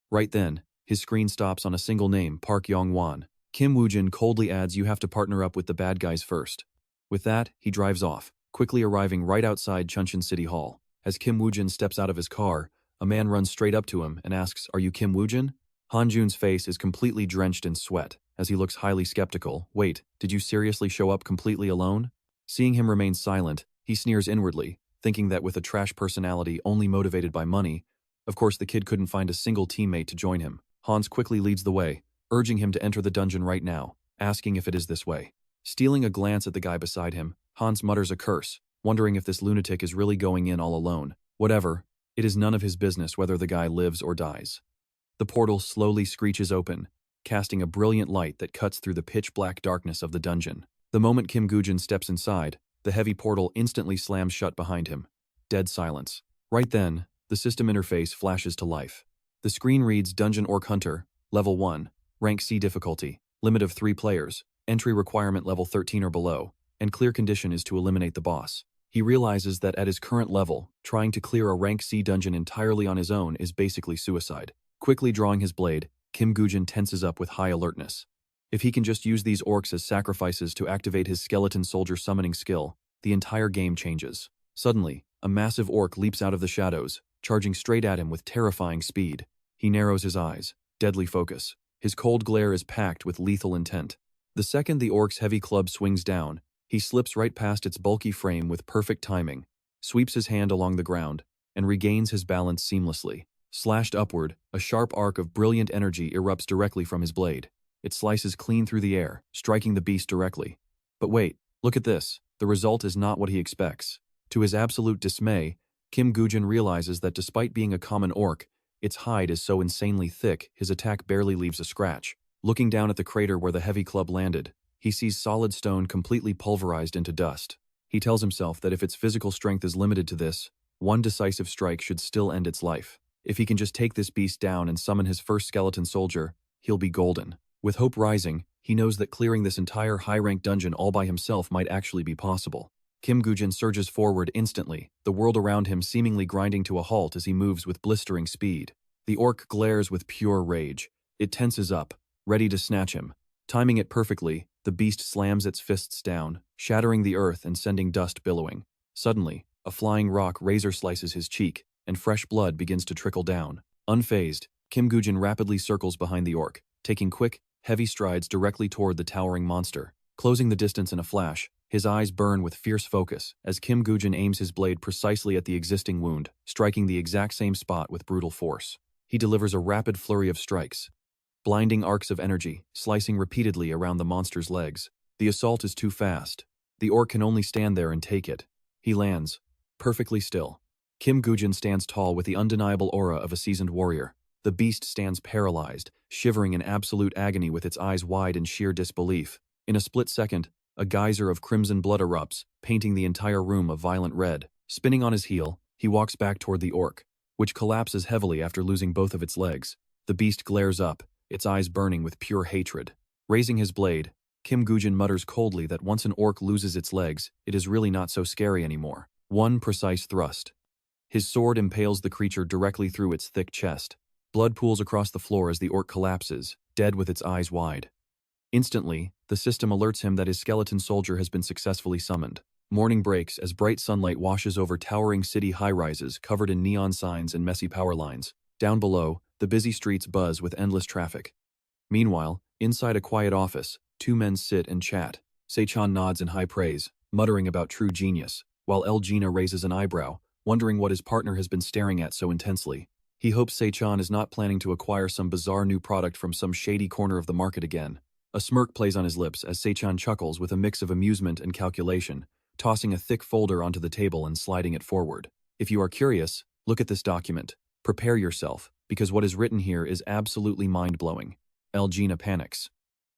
Right then, his screen stops on a single name, Park Yong-won. Kim Woo-jin coldly adds, you have to partner up with the bad guys first. With that, he drives off, quickly arriving right outside Chuncheon City Hall. As Kim Woo-jin steps out of his car, a man runs straight up to him and asks, are you Kim Woo-jin? Han-jun's face is completely drenched in sweat, as he looks highly skeptical. Wait, did you seriously show up completely alone? Seeing him remain silent, he sneers inwardly, thinking that with a trash personality only motivated by money, of course the kid couldn't find a single teammate to join him. Hans quickly leads the way, urging him to enter the dungeon right now, asking if it is this way. Stealing a glance at the guy beside him, Hans mutters a curse, wondering if this lunatic is really going in all alone. Whatever, it is none of his business whether the guy lives or dies. The portal slowly screeches open, casting a brilliant light that cuts through the pitch-black darkness of the dungeon. The moment Kim Woo-jin steps inside, the heavy portal instantly slams shut behind him. Dead silence. Right then, the system interface flashes to life. The screen reads Dungeon Orc Hunter, Level 1, Rank C difficulty, limit of 3 players, entry requirement level 13 or below, and clear condition is to eliminate the boss. He realizes that at his current level, trying to clear a rank C dungeon entirely on his own is basically suicide. Quickly drawing his blade, Kim Woo-jin tenses up with high alertness. If he can just use these orcs as sacrifices to activate his skeleton soldier summoning skill, the entire game changes. Suddenly, a massive orc leaps out of the shadows, charging straight at him with terrifying speed. He narrows his eyes, deadly focus. His cold glare is packed with lethal intent. The second the orc's heavy club swings down, he slips right past its bulky frame with perfect timing, sweeps his hand along the ground, and regains his balance seamlessly. Slashed upward, a sharp arc of brilliant energy erupts directly from his blade. It slices clean through the air, striking the beast directly. But wait, look at this. The result is not what he expects. To his absolute dismay, Kim Woo-jin realizes that despite being a common orc, its hide is so insanely thick his attack barely leaves a scratch. Looking down at the crater where the heavy club landed, he sees solid stone completely pulverized into dust. He tells himself that if its physical strength is limited to this, one decisive strike should still end its life. If he can just take this beast down and summon his first skeleton soldier, he'll be golden. With hope rising, he knows that clearing this entire high-ranked dungeon all by himself might actually be possible. Kim Woo-jin surges forward instantly, the world around him seemingly grinding to a halt as he moves with blistering speed. The orc glares with pure rage. It tenses up, ready to snatch him. Timing it perfectly, the beast slams its fists down, shattering the earth and sending dust billowing. Suddenly, a flying rock razor slices his cheek, and fresh blood begins to trickle down. Unfazed, Kim Woo-jin rapidly circles behind the orc, taking quick, heavy strides directly toward the towering monster. Closing the distance in a flash, his eyes burn with fierce focus as Kim Woo-jin aims his blade precisely at the existing wound, striking the exact same spot with brutal force. He delivers a rapid flurry of strikes, blinding arcs of energy, slicing repeatedly around the monster's legs. The assault is too fast. The orc can only stand there and take it. He lands, perfectly still. Kim Woo-jin stands tall with the undeniable aura of a seasoned warrior. The beast stands paralyzed, shivering in absolute agony with its eyes wide in sheer disbelief. In a split second, a geyser of crimson blood erupts, painting the entire room a violent red. Spinning on his heel, he walks back toward the orc, which collapses heavily after losing both of its legs. The beast glares up, its eyes burning with pure hatred. Raising his blade, Kim Woo-jin mutters coldly that once an orc loses its legs, it is really not so scary anymore. One precise thrust. His sword impales the creature directly through its thick chest. Blood pools across the floor as the orc collapses, dead with its eyes wide. Instantly, the system alerts him that his skeleton soldier has been successfully summoned. Morning breaks as bright sunlight washes over towering city high-rises covered in neon signs and messy power lines. Down below, the busy streets buzz with endless traffic. Meanwhile, inside a quiet office, two men sit and chat. Se-jun nods in high praise, muttering about true genius, while Gina raises an eyebrow, wondering what his partner has been staring at so intensely. He hopes Se-jun is not planning to acquire some bizarre new product from some shady corner of the market again. A smirk plays on his lips as Se-jun chuckles with a mix of amusement and calculation, tossing a thick folder onto the table and sliding it forward. If you are curious, look at this document. Prepare yourself, because what is written here is absolutely mind-blowing. Gina panics.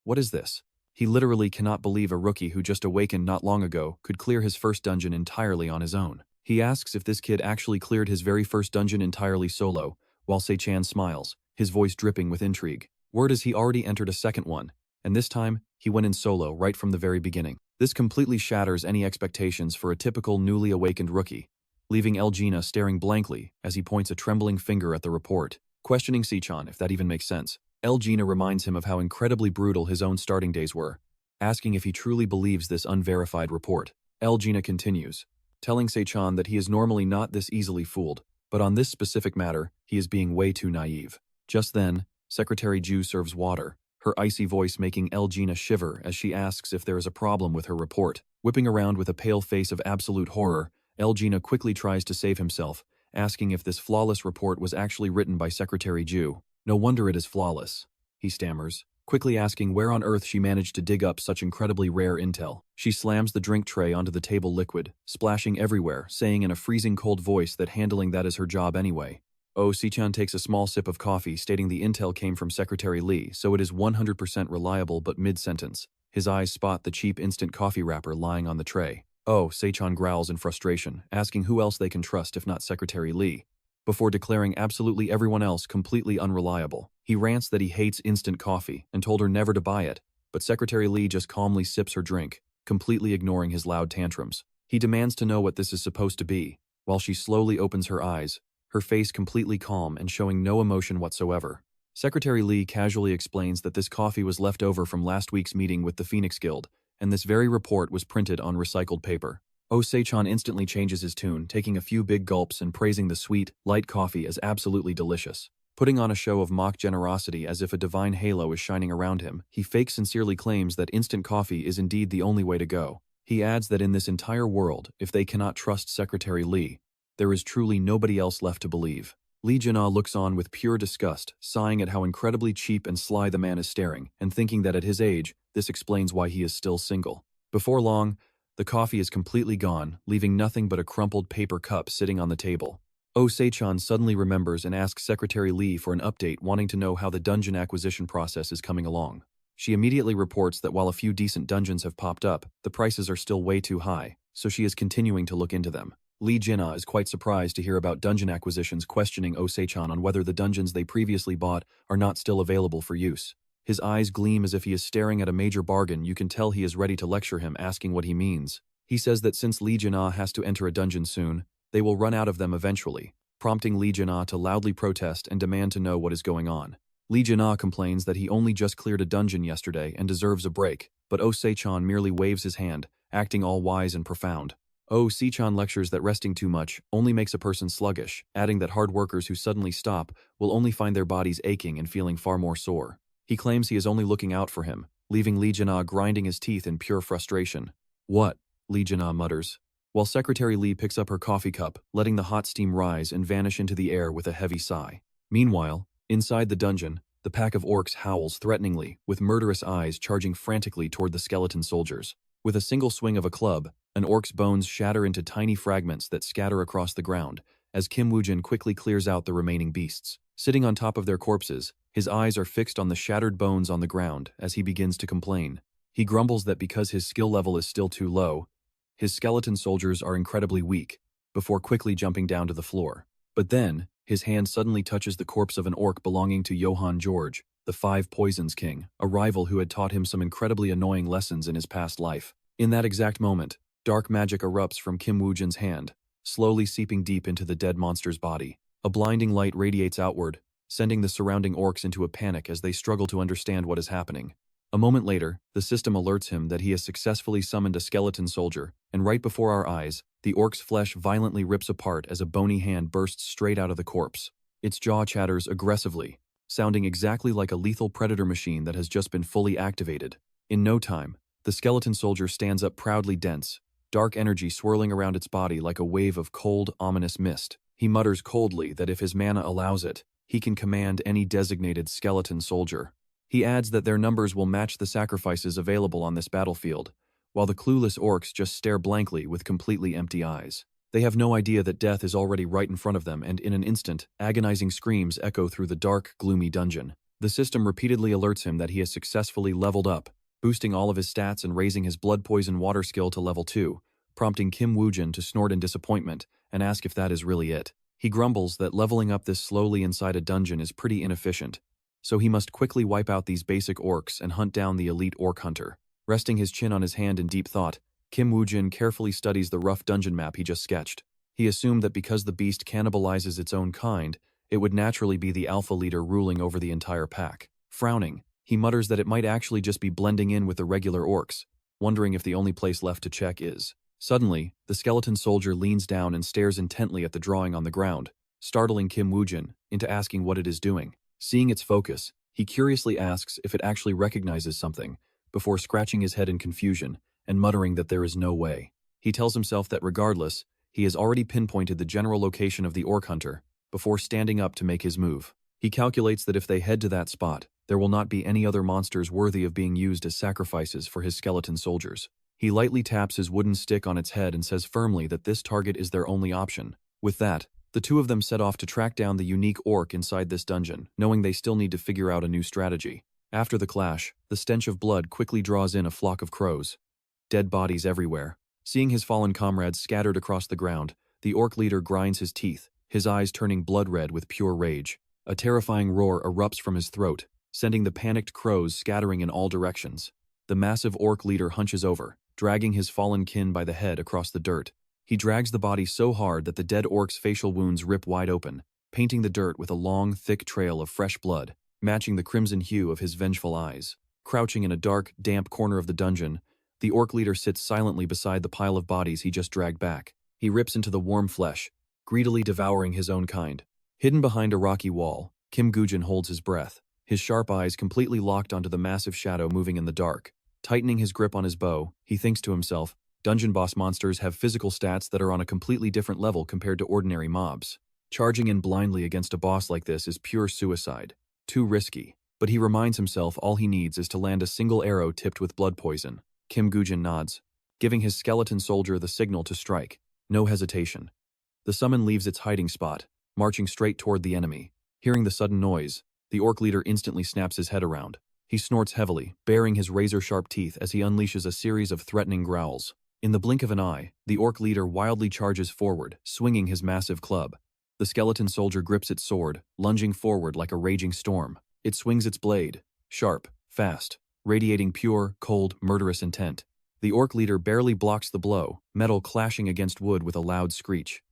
What is this? He literally cannot believe a rookie who just awakened not long ago could clear his first dungeon entirely on his own. He asks if this kid actually cleared his very first dungeon entirely solo, while Se-jun smiles, his voice dripping with intrigue. Word is he already entered a second one, and this time, he went in solo right from the very beginning. This completely shatters any expectations for a typical newly awakened rookie, leaving Gina staring blankly as he points a trembling finger at the report, questioning Se-jun if that even makes sense. Gina reminds him of how incredibly brutal his own starting days were, asking if he truly believes this unverified report. Gina continues, telling Se-jun that he is normally not this easily fooled, but on this specific matter, he is being way too naive. Just then, Secretary Ju serves water, her icy voice making Gina shiver as she asks if there is a problem with her report. Whipping around with a pale face of absolute horror, Gina quickly tries to save himself, asking if this flawless report was actually written by Secretary Ju. No wonder it is flawless, he stammers, quickly asking where on earth she managed to dig up such incredibly rare intel. She slams the drink tray onto the table liquid, splashing everywhere, saying in a freezing cold voice that handling that is her job anyway. Oh, Se-jun takes a small sip of coffee, stating the intel came from Secretary Lee, so it is 100% reliable, but mid-sentence, his eyes spot the cheap instant coffee wrapper lying on the tray. Oh, Se-jun growls in frustration, asking who else they can trust if not Secretary Lee, before declaring absolutely everyone else completely unreliable. He rants that he hates instant coffee and told her never to buy it, but Secretary Lee just calmly sips her drink, completely ignoring his loud tantrums. He demands to know what this is supposed to be, while she slowly opens her eyes, her face completely calm and showing no emotion whatsoever. Secretary Lee casually explains that this coffee was left over from last week's meeting with the Phoenix Guild, and this very report was printed on recycled paper. Se-jun instantly changes his tune, taking a few big gulps and praising the sweet, light coffee as absolutely delicious. Putting on a show of mock generosity as if a divine halo is shining around him, he fake-sincerely claims that instant coffee is indeed the only way to go. He adds that in this entire world, if they cannot trust Secretary Lee, there is truly nobody else left to believe. Lee Jin-ah looks on with pure disgust, sighing at how incredibly cheap and sly the man is staring, and thinking that at his age, this explains why he is still single. Before long, the coffee is completely gone, leaving nothing but a crumpled paper cup sitting on the table. Se-jun suddenly remembers and asks Secretary Lee for an update, wanting to know how the dungeon acquisition process is coming along. She immediately reports that while a few decent dungeons have popped up, the prices are still way too high, so she is continuing to look into them. Lee Jin-ah is quite surprised to hear about dungeon acquisitions, questioning Se-jun on whether the dungeons they previously bought are not still available for use. His eyes gleam as if he is staring at a major bargain. You can tell he is ready to lecture him, asking what he means. He says that since Lee Jin-ah has to enter a dungeon soon, they will run out of them eventually, prompting Lee Jin-ah to loudly protest and demand to know what is going on. Lee Jin-ah complains that he only just cleared a dungeon yesterday and deserves a break, but Se-jun merely waves his hand, acting all wise and profound. Se-jun lectures that resting too much only makes a person sluggish, adding that hard workers who suddenly stop will only find their bodies aching and feeling far more sore. He claims he is only looking out for him, leaving Lee Jin-ah grinding his teeth in pure frustration. "What?" Lee Jin-ah mutters, while Secretary Lee picks up her coffee cup, letting the hot steam rise and vanish into the air with a heavy sigh. Meanwhile, inside the dungeon, the pack of orcs howls threateningly, with murderous eyes charging frantically toward the skeleton soldiers. With a single swing of a club, an orc's bones shatter into tiny fragments that scatter across the ground, as Woo-jin quickly clears out the remaining beasts. Sitting on top of their corpses, his eyes are fixed on the shattered bones on the ground as he begins to complain. He grumbles that because his skill level is still too low, his skeleton soldiers are incredibly weak, before quickly jumping down to the floor. But then, his hand suddenly touches the corpse of an orc belonging to Johann George, the Five Poisons King, a rival who had taught him some incredibly annoying lessons in his past life. In that exact moment, dark magic erupts from Woo-jin's hand, slowly seeping deep into the dead monster's body. A blinding light radiates outward, sending the surrounding orcs into a panic as they struggle to understand what is happening. A moment later, the system alerts him that he has successfully summoned a skeleton soldier, and right before our eyes, the orc's flesh violently rips apart as a bony hand bursts straight out of the corpse. Its jaw chatters aggressively, sounding exactly like a lethal predator machine that has just been fully activated. In no time, the skeleton soldier stands up proudly, dense, dark energy swirling around its body like a wave of cold, ominous mist. He mutters coldly that if his mana allows it, he can command any designated skeleton soldier. He adds that their numbers will match the sacrifices available on this battlefield, while the clueless orcs just stare blankly with completely empty eyes. They have no idea that death is already right in front of them, and in an instant, agonizing screams echo through the dark, gloomy dungeon. The system repeatedly alerts him that he has successfully leveled up, boosting all of his stats and raising his blood poison water skill to level 2, prompting Woo-jin to snort in disappointment and ask if that is really it. He grumbles that leveling up this slowly inside a dungeon is pretty inefficient, so he must quickly wipe out these basic orcs and hunt down the elite orc hunter. Resting his chin on his hand in deep thought, Woo-jin carefully studies the rough dungeon map he just sketched. He assumed that because the beast cannibalizes its own kind, it would naturally be the alpha leader ruling over the entire pack. Frowning, he mutters that it might actually just be blending in with the regular orcs, wondering if the only place left to check is. Suddenly, the skeleton soldier leans down and stares intently at the drawing on the ground, startling Woo-jin into asking what it is doing. Seeing its focus, he curiously asks if it actually recognizes something, before scratching his head in confusion and muttering that there is no way. He tells himself that regardless, he has already pinpointed the general location of the orc hunter before standing up to make his move. He calculates that if they head to that spot, there will not be any other monsters worthy of being used as sacrifices for his skeleton soldiers. He lightly taps his wooden stick on its head and says firmly that this target is their only option. With that, the two of them set off to track down the unique orc inside this dungeon, knowing they still need to figure out a new strategy. After the clash, the stench of blood quickly draws in a flock of crows. Dead bodies everywhere. Seeing his fallen comrades scattered across the ground, the orc leader grinds his teeth, his eyes turning blood red with pure rage. A terrifying roar erupts from his throat, sending the panicked crows scattering in all directions. The massive orc leader hunches over, dragging his fallen kin by the head across the dirt. He drags the body so hard that the dead orc's facial wounds rip wide open, painting the dirt with a long, thick trail of fresh blood, matching the crimson hue of his vengeful eyes. Crouching in a dark, damp corner of the dungeon, the orc leader sits silently beside the pile of bodies he just dragged back. He rips into the warm flesh, greedily devouring his own kind. Hidden behind a rocky wall, Kim Goo-jin holds his breath, his sharp eyes completely locked onto the massive shadow moving in the dark. Tightening his grip on his bow, he thinks to himself, dungeon boss monsters have physical stats that are on a completely different level compared to ordinary mobs. Charging in blindly against a boss like this is pure suicide. Too risky. But he reminds himself all he needs is to land a single arrow tipped with blood poison. Kim Goo-jin nods, giving his skeleton soldier the signal to strike. No hesitation. The summon leaves its hiding spot, marching straight toward the enemy. Hearing the sudden noise, the orc leader instantly snaps his head around. He snorts heavily, baring his razor-sharp teeth as he unleashes a series of threatening growls. In the blink of an eye, the orc leader wildly charges forward, swinging his massive club. The skeleton soldier grips its sword, lunging forward like a raging storm. It swings its blade, sharp, fast, radiating pure, cold, murderous intent. The orc leader barely blocks the blow, metal clashing against wood with a loud screech.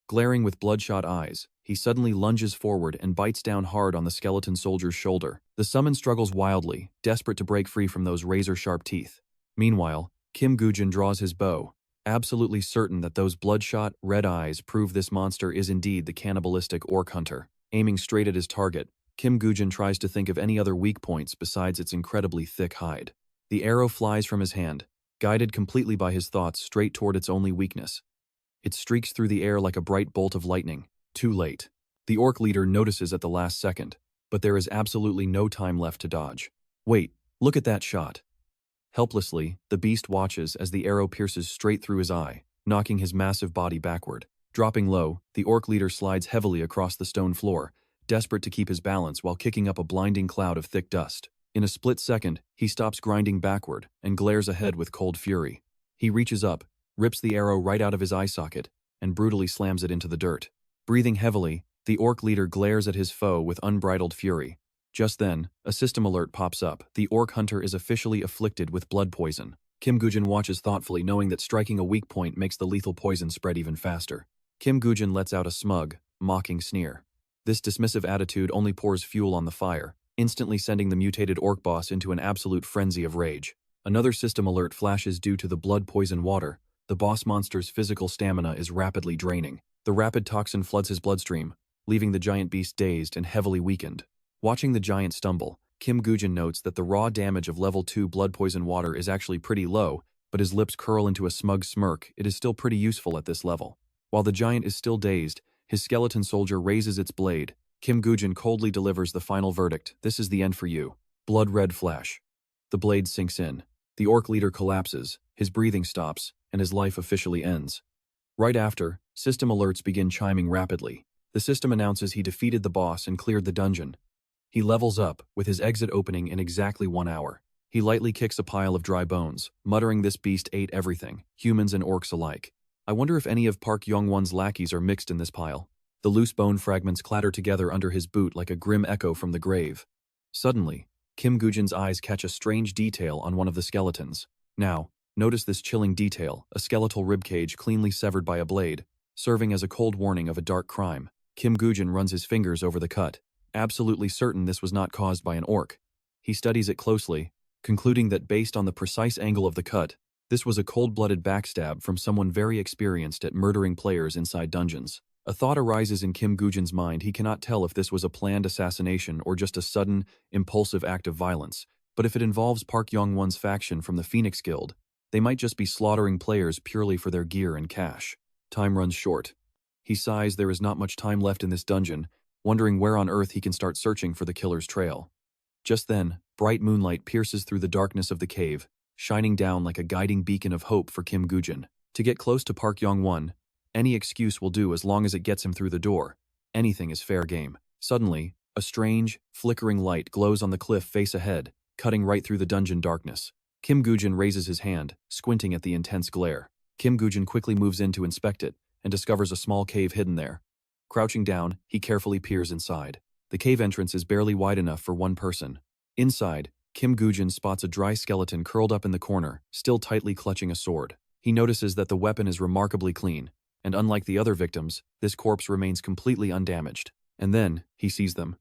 Glaring with bloodshot eyes, he suddenly lunges forward and bites down hard on the skeleton soldier's shoulder. The summon struggles wildly, desperate to break free from those razor-sharp teeth. Meanwhile, Kim Goo-jin draws his bow, absolutely certain that those bloodshot, red eyes prove this monster is indeed the cannibalistic orc hunter. Aiming straight at his target, Kim Goo-jin tries to think of any other weak points besides its incredibly thick hide. The arrow flies from his hand, guided completely by his thoughts straight toward its only weakness. It streaks through the air like a bright bolt of lightning. Too late. The orc leader notices at the last second, but there is absolutely no time left to dodge. Wait, look at that shot. Helplessly, the beast watches as the arrow pierces straight through his eye, knocking his massive body backward. Dropping low, the orc leader slides heavily across the stone floor, desperate to keep his balance while kicking up a blinding cloud of thick dust. In a split second, he stops grinding backward and glares ahead with cold fury. He reaches up, rips the arrow right out of his eye socket, and brutally slams it into the dirt. Breathing heavily, the orc leader glares at his foe with unbridled fury. Just then, a system alert pops up. The orc hunter is officially afflicted with blood poison. Kim Goo-jin watches thoughtfully, knowing that striking a weak point makes the lethal poison spread even faster. Kim Goo-jin lets out a smug, mocking sneer. This dismissive attitude only pours fuel on the fire, instantly sending the mutated orc boss into an absolute frenzy of rage. Another system alert flashes due to the blood poison water. The boss monster's physical stamina is rapidly draining. The rapid toxin floods his bloodstream, leaving the giant beast dazed and heavily weakened. Watching the giant stumble, Kim Goo-jin notes that the raw damage of level 2 blood poison water is actually pretty low, but his lips curl into a smug smirk. It is still pretty useful at this level. While the giant is still dazed, his skeleton soldier raises its blade. Kim Goo-jin coldly delivers the final verdict. This is the end for you. Blood red flash. The blade sinks in. The orc leader collapses, his breathing stops, and his life officially ends. Right after, system alerts begin chiming rapidly. The system announces he defeated the boss and cleared the dungeon. He levels up, with his exit opening in exactly 1 hour. He lightly kicks a pile of dry bones, muttering this beast ate everything, humans and orcs alike. I wonder if any of Park Yong-won's lackeys are mixed in this pile. The loose bone fragments clatter together under his boot like a grim echo from the grave. Suddenly, Kim Goo-jin's eyes catch a strange detail on one of the skeletons. Now, notice this chilling detail, a skeletal ribcage cleanly severed by a blade, serving as a cold warning of a dark crime. Kim Goo-jin runs his fingers over the cut, absolutely certain this was not caused by an orc. He studies it closely, concluding that based on the precise angle of the cut, this was a cold-blooded backstab from someone very experienced at murdering players inside dungeons. A thought arises in Kim Goo-jin's mind. He cannot tell if this was a planned assassination or just a sudden, impulsive act of violence, but if it involves Park Yong-won's faction from the Phoenix Guild, they might just be slaughtering players purely for their gear and cash. Time runs short. He sighs. There is not much time left in this dungeon, wondering where on earth he can start searching for the killer's trail. Just then, bright moonlight pierces through the darkness of the cave, shining down like a guiding beacon of hope for Kim Goo-jin. To get close to Park Yong-won, any excuse will do as long as it gets him through the door. Anything is fair game. Suddenly, a strange, flickering light glows on the cliff face ahead, cutting right through the dungeon darkness. Kim Goo-jin raises his hand, squinting at the intense glare. Kim Goo-jin quickly moves in to inspect it, and discovers a small cave hidden there. Crouching down, he carefully peers inside. The cave entrance is barely wide enough for one person. Inside, Kim Goo-jin spots a dry skeleton curled up in the corner, still tightly clutching a sword. He notices that the weapon is remarkably clean, and unlike the other victims, this corpse remains completely undamaged. And then, he sees them.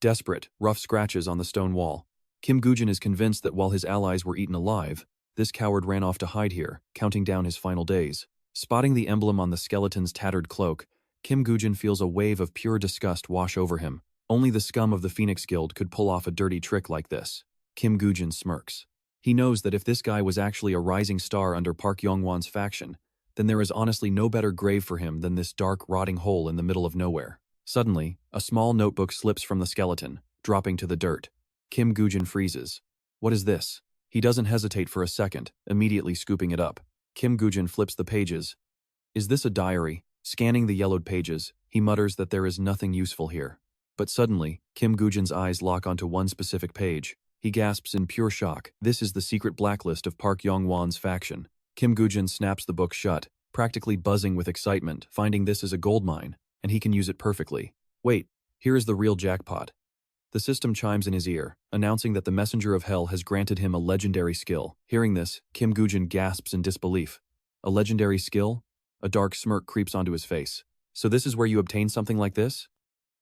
Desperate, rough scratches on the stone wall. Kim Goo-jin is convinced that while his allies were eaten alive, this coward ran off to hide here, counting down his final days. Spotting the emblem on the skeleton's tattered cloak, Kim Goo-jin feels a wave of pure disgust wash over him. Only the scum of the Phoenix Guild could pull off a dirty trick like this. Kim Goo-jin smirks. He knows that if this guy was actually a rising star under Park Yong-won's faction, then there is honestly no better grave for him than this dark, rotting hole in the middle of nowhere. Suddenly, a small notebook slips from the skeleton, dropping to the dirt. Kim Goo-jin freezes. What is this? He doesn't hesitate for a second, immediately scooping it up. Kim Goo-jin flips the pages. Is this a diary? Scanning the yellowed pages, he mutters that there is nothing useful here. But suddenly, Kim Goo-jin's eyes lock onto one specific page. He gasps in pure shock. This is the secret blacklist of Park Yong-won's faction. Kim Goo-jin snaps the book shut, practically buzzing with excitement, finding this is a goldmine, and he can use it perfectly. Wait, here is the real jackpot. The system chimes in his ear, announcing that the Messenger of Hell has granted him a legendary skill. Hearing this, Kim Goo-jin gasps in disbelief. A legendary skill? A dark smirk creeps onto his face. So this is where you obtain something like this?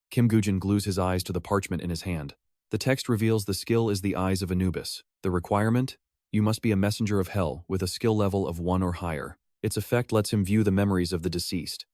Kim Goo-jin glues his eyes to the parchment in his hand. The text reveals the skill is the Eyes of Anubis. The requirement? You must be a Messenger of Hell with a skill level of 1 or higher. Its effect lets him view the memories of the deceased.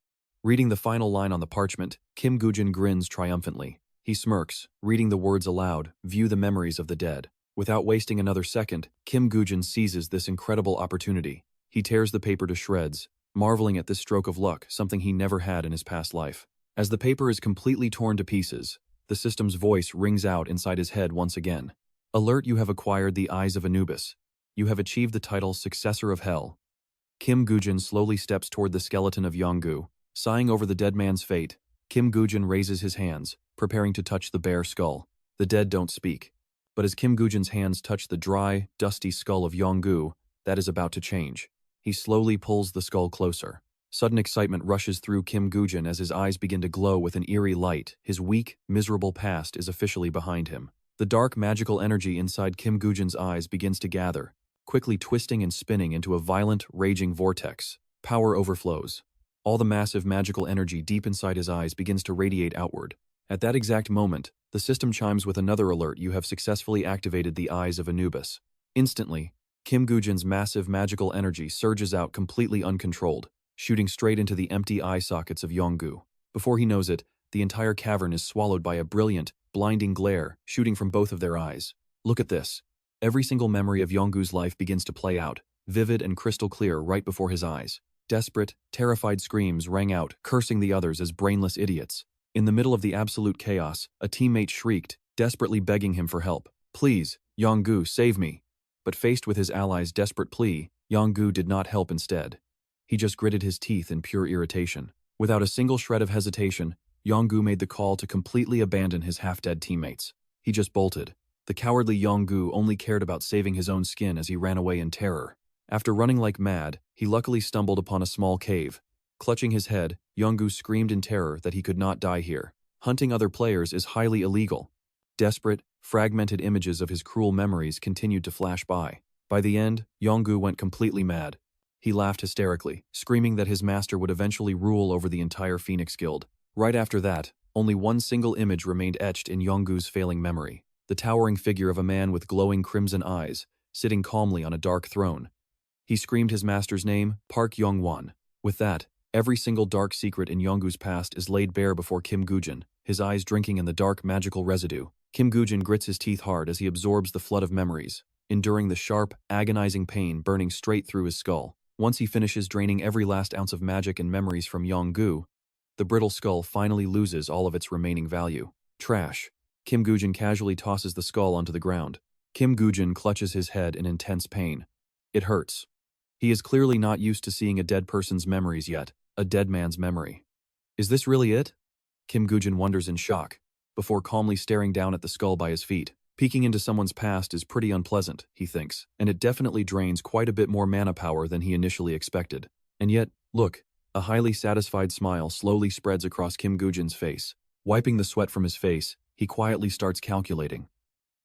Reading the final line on the parchment, Kim Goo-jin grins triumphantly. He smirks, reading the words aloud, view the memories of the dead. Without wasting another second, Kim Goo-jin seizes this incredible opportunity. He tears the paper to shreds, marveling at this stroke of luck, something he never had in his past life. As the paper is completely torn to pieces, the system's voice rings out inside his head once again. Alert, you have acquired the Eyes of Anubis. You have achieved the title Successor of Hell. Kim Goo-jin slowly steps toward the skeleton of Yong-gu. Sighing over the dead man's fate, Kim Goo-jin raises his hands, preparing to touch the bare skull. The dead don't speak. But as Kim Goo-jin's hands touch the dry, dusty skull of Yong-gu, that is about to change. He slowly pulls the skull closer. Sudden excitement rushes through Kim Goo-jin as his eyes begin to glow with an eerie light. His weak, miserable past is officially behind him. The dark, magical energy inside Kim Goo-jin's eyes begins to gather, quickly twisting and spinning into a violent, raging vortex. Power overflows. All the massive magical energy deep inside his eyes begins to radiate outward. At that exact moment, the system chimes with another alert: you have successfully activated the Eyes of Anubis. Instantly, Kim Goo-jin's massive magical energy surges out completely uncontrolled, shooting straight into the empty eye sockets of Yong-gu. Before he knows it, the entire cavern is swallowed by a brilliant, blinding glare shooting from both of their eyes. Look at this. Every single memory of Yong-gu's life begins to play out, vivid and crystal clear right before his eyes. Desperate, terrified screams rang out, cursing the others as brainless idiots. In the middle of the absolute chaos, a teammate shrieked, desperately begging him for help. Please, Yong-gu, save me. But faced with his ally's desperate plea, Yong-gu did not help instead. He just gritted his teeth in pure irritation. Without a single shred of hesitation, Yong-gu made the call to completely abandon his half-dead teammates. He just bolted. The cowardly Yong-gu only cared about saving his own skin as he ran away in terror. After running like mad, he luckily stumbled upon a small cave. Clutching his head, Yong-gu screamed in terror that he could not die here. Hunting other players is highly illegal. Desperate, fragmented images of his cruel memories continued to flash by. By the end, Yong-gu went completely mad. He laughed hysterically, screaming that his master would eventually rule over the entire Phoenix Guild. Right after that, only one single image remained etched in Yong-gu's failing memory: the towering figure of a man with glowing crimson eyes, sitting calmly on a dark throne. He screamed his master's name, Park Yong-won. With that, every single dark secret in Yong-gu's past is laid bare before Kim Goo-jin, his eyes drinking in the dark magical residue. Kim Goo-jin grits his teeth hard as he absorbs the flood of memories, enduring the sharp, agonizing pain burning straight through his skull. Once he finishes draining every last ounce of magic and memories from Yong-gu, the brittle skull finally loses all of its remaining value. Trash. Kim Goo-jin casually tosses the skull onto the ground. Kim Goo-jin clutches his head in intense pain. It hurts. He is clearly not used to seeing a dead person's memories yet, a dead man's memory. Is this really it? Kim Goo-jin wonders in shock, before calmly staring down at the skull by his feet. Peeking into someone's past is pretty unpleasant, he thinks, and it definitely drains quite a bit more mana power than he initially expected. And yet, look, a highly satisfied smile slowly spreads across Kim Goo-jin's face. Wiping the sweat from his face, he quietly starts calculating.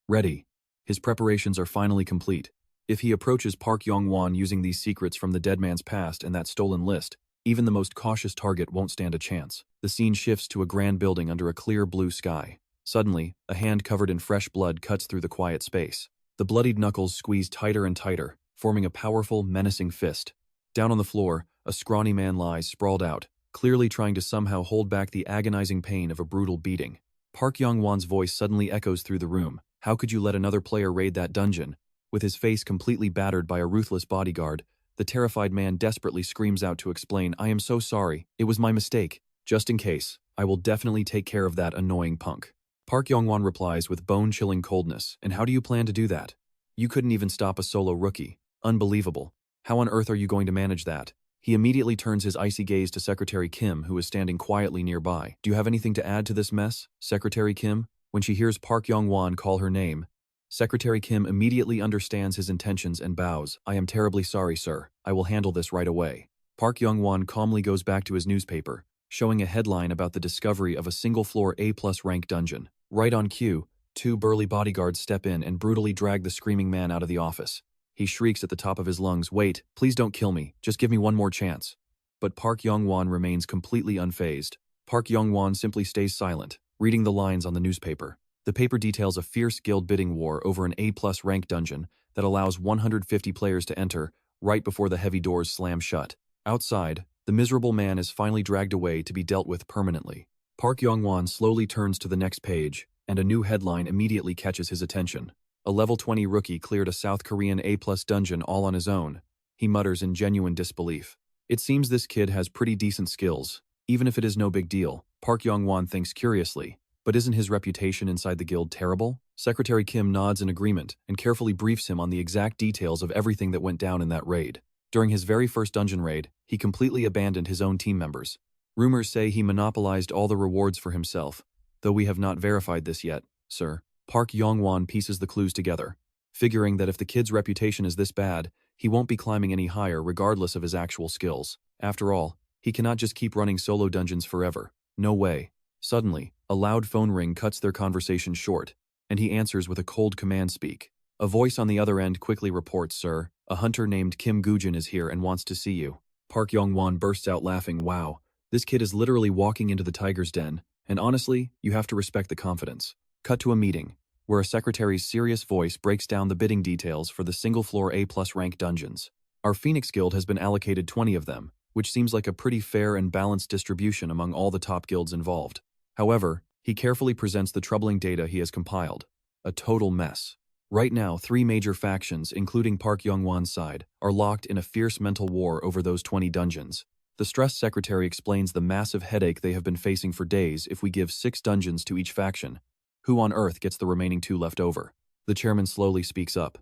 Ready. His preparations are finally complete. If he approaches Park Yong-won using these secrets from the dead man's past and that stolen list, even the most cautious target won't stand a chance. The scene shifts to a grand building under a clear blue sky. Suddenly, a hand covered in fresh blood cuts through the quiet space. The bloodied knuckles squeeze tighter and tighter, forming a powerful, menacing fist. Down on the floor, a scrawny man lies sprawled out, clearly trying to somehow hold back the agonizing pain of a brutal beating. Park Yong-won's voice suddenly echoes through the room. How could you let another player raid that dungeon? With his face completely battered by a ruthless bodyguard, the terrified man desperately screams out to explain, I am so sorry, it was my mistake. Just in case, I will definitely take care of that annoying punk. Park Yong-won replies with bone-chilling coldness, and how do you plan to do that? You couldn't even stop a solo rookie. Unbelievable. How on earth are you going to manage that? He immediately turns his icy gaze to Secretary Kim, who is standing quietly nearby. Do you have anything to add to this mess, Secretary Kim? When she hears Park Yong-won call her name, Secretary Kim immediately understands his intentions and bows. I am terribly sorry, sir. I will handle this right away. Park Yong-won calmly goes back to his newspaper, showing a headline about the discovery of a single-floor A+ rank dungeon. Right on cue, two burly bodyguards step in and brutally drag the screaming man out of the office. He shrieks at the top of his lungs, wait, please don't kill me, just give me one more chance. But Park Yong-won remains completely unfazed. Park Yong-won simply stays silent, reading the lines on the newspaper. The paper details a fierce guild bidding war over an A+ rank dungeon that allows 150 players to enter right before the heavy doors slam shut. Outside, the miserable man is finally dragged away to be dealt with permanently. Park Yong-won slowly turns to the next page, and a new headline immediately catches his attention. A level 20 rookie cleared a South Korean A+ dungeon all on his own. He mutters in genuine disbelief. It seems this kid has pretty decent skills. Even if it is no big deal, Park Yong-won thinks curiously. But isn't his reputation inside the guild terrible? Secretary Kim nods in agreement and carefully briefs him on the exact details of everything that went down in that raid. During his very first dungeon raid, he completely abandoned his own team members. Rumors say he monopolized all the rewards for himself, though we have not verified this yet, sir. Park Yong-won pieces the clues together, figuring that if the kid's reputation is this bad, he won't be climbing any higher regardless of his actual skills. After all, he cannot just keep running solo dungeons forever. No way. Suddenly, a loud phone ring cuts their conversation short, and he answers with a cold command speak. A voice on the other end quickly reports, sir, a hunter named Kim Woo-jin is here and wants to see you. Park Yong-won bursts out laughing, wow, this kid is literally walking into the tiger's den, and honestly, you have to respect the confidence. Cut to a meeting, where a secretary's serious voice breaks down the bidding details for the single-floor A+ rank dungeons. Our Phoenix Guild has been allocated 20 of them, which seems like a pretty fair and balanced distribution among all the top guilds involved. However, he carefully presents the troubling data he has compiled. A total mess. Right now, 3 major factions, including Park Yong-won's side, are locked in a fierce mental war over those 20 dungeons. The stressed secretary explains the massive headache they have been facing for days if we give 6 dungeons to each faction. Who on earth gets the remaining 2 left over? The chairman slowly speaks up.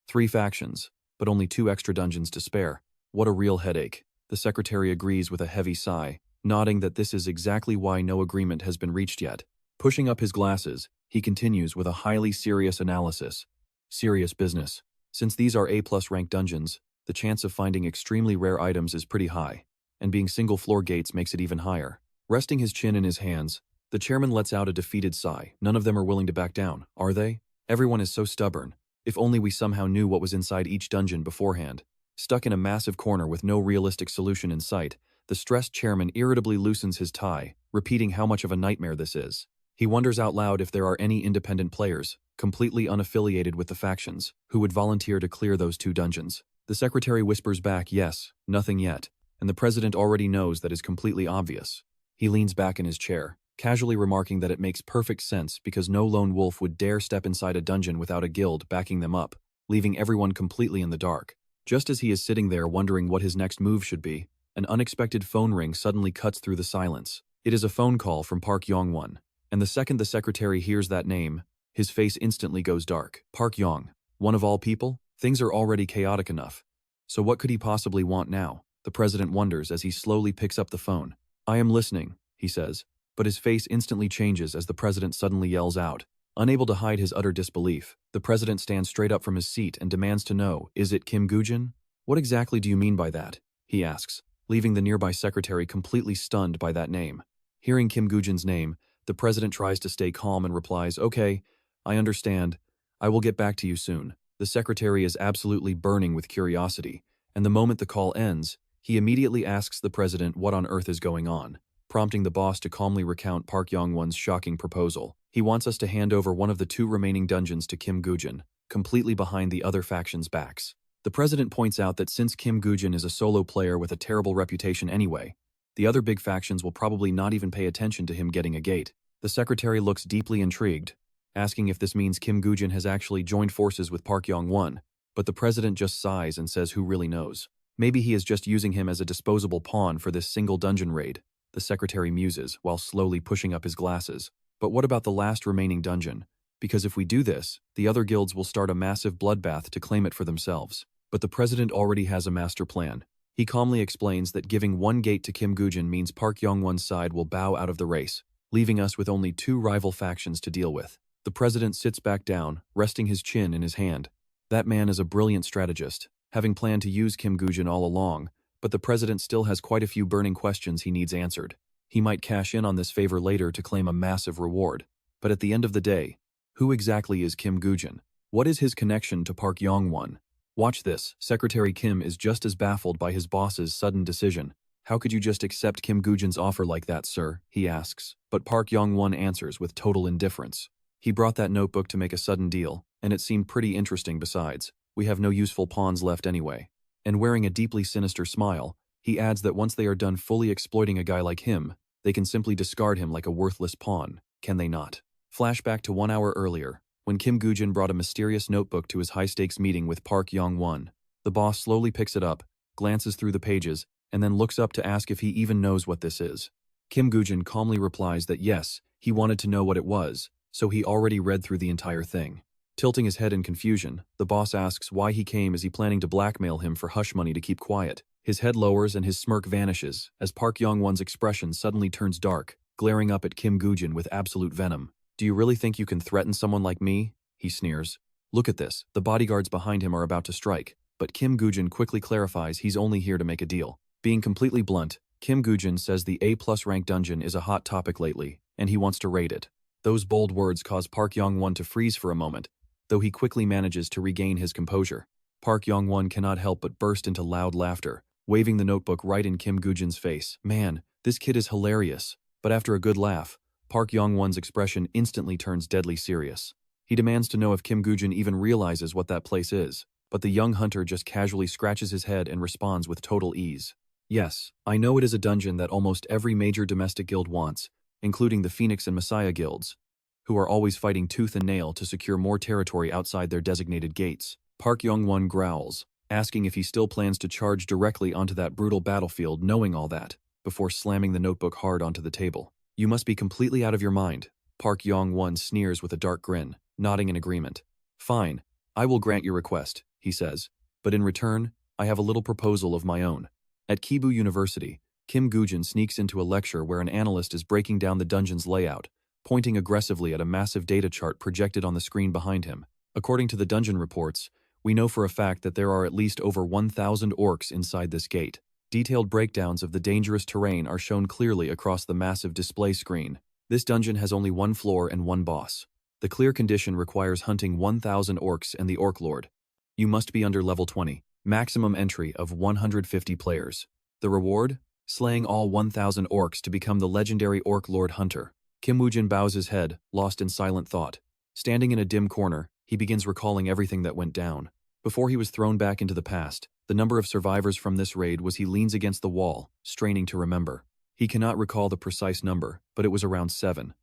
3 factions, but only 2 extra dungeons to spare. What a real headache. The secretary agrees with a heavy sigh, nodding that this is exactly why no agreement has been reached yet. Pushing up his glasses, he continues with a highly serious analysis. Serious business. Since these are A+ rank dungeons, the chance of finding extremely rare items is pretty high, and being single-floor gates makes it even higher. Resting his chin in his hands, the chairman lets out a defeated sigh. None of them are willing to back down, are they? Everyone is so stubborn. If only we somehow knew what was inside each dungeon beforehand. Stuck in a massive corner with no realistic solution in sight, the stressed chairman irritably loosens his tie, repeating how much of a nightmare this is. He wonders out loud if there are any independent players, completely unaffiliated with the factions, who would volunteer to clear those 2 dungeons. The secretary whispers back, yes, nothing yet, and the president already knows that is completely obvious. He leans back in his chair, casually remarking that it makes perfect sense because no lone wolf would dare step inside a dungeon without a guild backing them up, leaving everyone completely in the dark. Just as he is sitting there wondering what his next move should be, an unexpected phone ring suddenly cuts through the silence. It is a phone call from Park Yong-won, and the second the secretary hears that name, his face instantly goes dark. Park Yong, one of all people? Things are already chaotic enough. So what could he possibly want now? The president wonders as he slowly picks up the phone. I am listening, he says, but his face instantly changes as the president suddenly yells out. Unable to hide his utter disbelief, the president stands straight up from his seat and demands to know, is it Kim Woo-jin? What exactly do you mean by that? He asks, leaving the nearby secretary completely stunned by that name. Hearing Kim Woo-jin's name, the president tries to stay calm and replies, okay, I understand. I will get back to you soon. The secretary is absolutely burning with curiosity, and the moment the call ends, he immediately asks the president what on earth is going on, prompting the boss to calmly recount Park Yong-won's shocking proposal. He wants us to hand over one of the 2 remaining dungeons to Kim Goo-jin, completely behind the other faction's backs. The president points out that since Kim Goo-jin is a solo player with a terrible reputation anyway, the other big factions will probably not even pay attention to him getting a gate. The secretary looks deeply intrigued, asking if this means Kim Goo-jin has actually joined forces with Park Yong-won, but the president just sighs and says who really knows. Maybe he is just using him as a disposable pawn for this single dungeon raid, the secretary muses while slowly pushing up his glasses. But what about the last remaining dungeon? Because if we do this, the other guilds will start a massive bloodbath to claim it for themselves. But the president already has a master plan. He calmly explains that giving 1 gate to Kim Goo-jin means Park Yong-won's side will bow out of the race, leaving us with only 2 rival factions to deal with. The president sits back down, resting his chin in his hand. That man is a brilliant strategist, having planned to use Kim Goo-jin all along, but the president still has quite a few burning questions he needs answered. He might cash in on this favor later to claim a massive reward. But at the end of the day, who exactly is Kim Goo-jin? What is his connection to Park Yong-won? Watch this. Secretary Kim is just as baffled by his boss's sudden decision. How could you just accept Kim Goo-jin's offer like that, sir? He asks. But Park Yong-won answers with total indifference. He brought that notebook to make a sudden deal, and it seemed pretty interesting besides. We have no useful pawns left anyway. And wearing a deeply sinister smile, he adds that once they are done fully exploiting a guy like him, they can simply discard him like a worthless pawn, can they not? Flashback to 1 hour earlier, when Kim Goo-jin brought a mysterious notebook to his high-stakes meeting with Park Yong-won. The boss slowly picks it up, glances through the pages, and then looks up to ask if he even knows what this is. Kim Goo-jin calmly replies that yes, he wanted to know what it was, so he already read through the entire thing. Tilting his head in confusion, the boss asks why he came. Is he planning to blackmail him for hush money to keep quiet? His head lowers and his smirk vanishes as Park Yong-won's expression suddenly turns dark, glaring up at Kim Goo-jin with absolute venom. Do you really think you can threaten someone like me? He sneers. Look at this. The bodyguards behind him are about to strike, but Kim Goo-jin quickly clarifies he's only here to make a deal. Being completely blunt, Kim Goo-jin says the A+ rank dungeon is a hot topic lately, and he wants to raid it. Those bold words cause Park Yong-won to freeze for a moment, though he quickly manages to regain his composure. Park Yong-won cannot help but burst into loud laughter, waving the notebook right in Kim Goo-jin's face. Man, this kid is hilarious. But after a good laugh, Park Yong-won's expression instantly turns deadly serious. He demands to know if Kim Goo-jin even realizes what that place is, but the young hunter just casually scratches his head and responds with total ease. Yes, I know it is a dungeon that almost every major domestic guild wants, including the Phoenix and Messiah guilds, who are always fighting tooth and nail to secure more territory outside their designated gates. Park Yong-won growls, asking if he still plans to charge directly onto that brutal battlefield knowing all that, before slamming the notebook hard onto the table. You must be completely out of your mind. Park Yong-won sneers with a dark grin, nodding in agreement. Fine, I will grant your request, he says, but in return, I have a little proposal of my own. At Kibu University, Kim Goo-jin sneaks into a lecture where an analyst is breaking down the dungeon's layout, pointing aggressively at a massive data chart projected on the screen behind him. According to the dungeon reports, we know for a fact that there are at least over 1,000 orcs inside this gate. Detailed breakdowns of the dangerous terrain are shown clearly across the massive display screen. This dungeon has only 1 floor and 1 boss. The clear condition requires hunting 1,000 orcs and the Orc Lord. You must be under level 20. Maximum entry of 150 players. The reward? Slaying all 1,000 orcs to become the legendary Orc Lord Hunter. Kim Woo-jin bows his head, lost in silent thought. Standing in a dim corner, he begins recalling everything that went down. Before he was thrown back into the past, the number of survivors from this raid was he leans against the wall, straining to remember. He cannot recall the precise number, but it was around 7.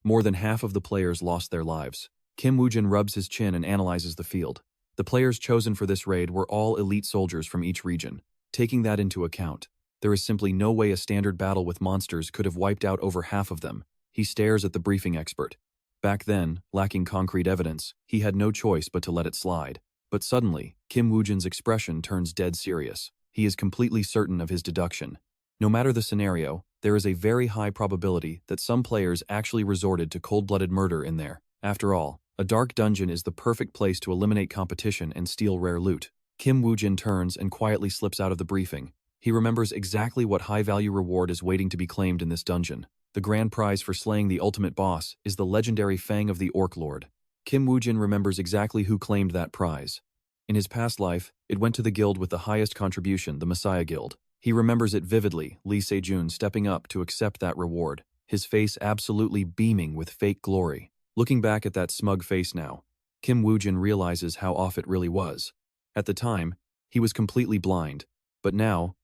More than half of the players lost their lives. Kim Woo-jin rubs his chin and analyzes the field. The players chosen for this raid were all elite soldiers from each region. Taking that into account, there is simply no way a standard battle with monsters could have wiped out over half of them. He stares at the briefing expert. Back then, lacking concrete evidence, he had no choice but to let it slide. But suddenly, Kim Woo-jin's expression turns dead serious. He is completely certain of his deduction. No matter the scenario, there is a very high probability that some players actually resorted to cold-blooded murder in there. After all, a dark dungeon is the perfect place to eliminate competition and steal rare loot. Kim Woo-jin turns and quietly slips out of the briefing. He remembers exactly what high-value reward is waiting to be claimed in this dungeon. The grand prize for slaying the ultimate boss is the legendary Fang of the Orc Lord. Kim Woo-jin remembers exactly who claimed that prize. In his past life, it went to the guild with the highest contribution, the Messiah Guild. He remembers it vividly, Se-jun stepping up to accept that reward, his face absolutely beaming with fake glory. Looking back at that smug face now, Kim Woo-jin realizes how off it really was. At the time, he was completely blind, but now,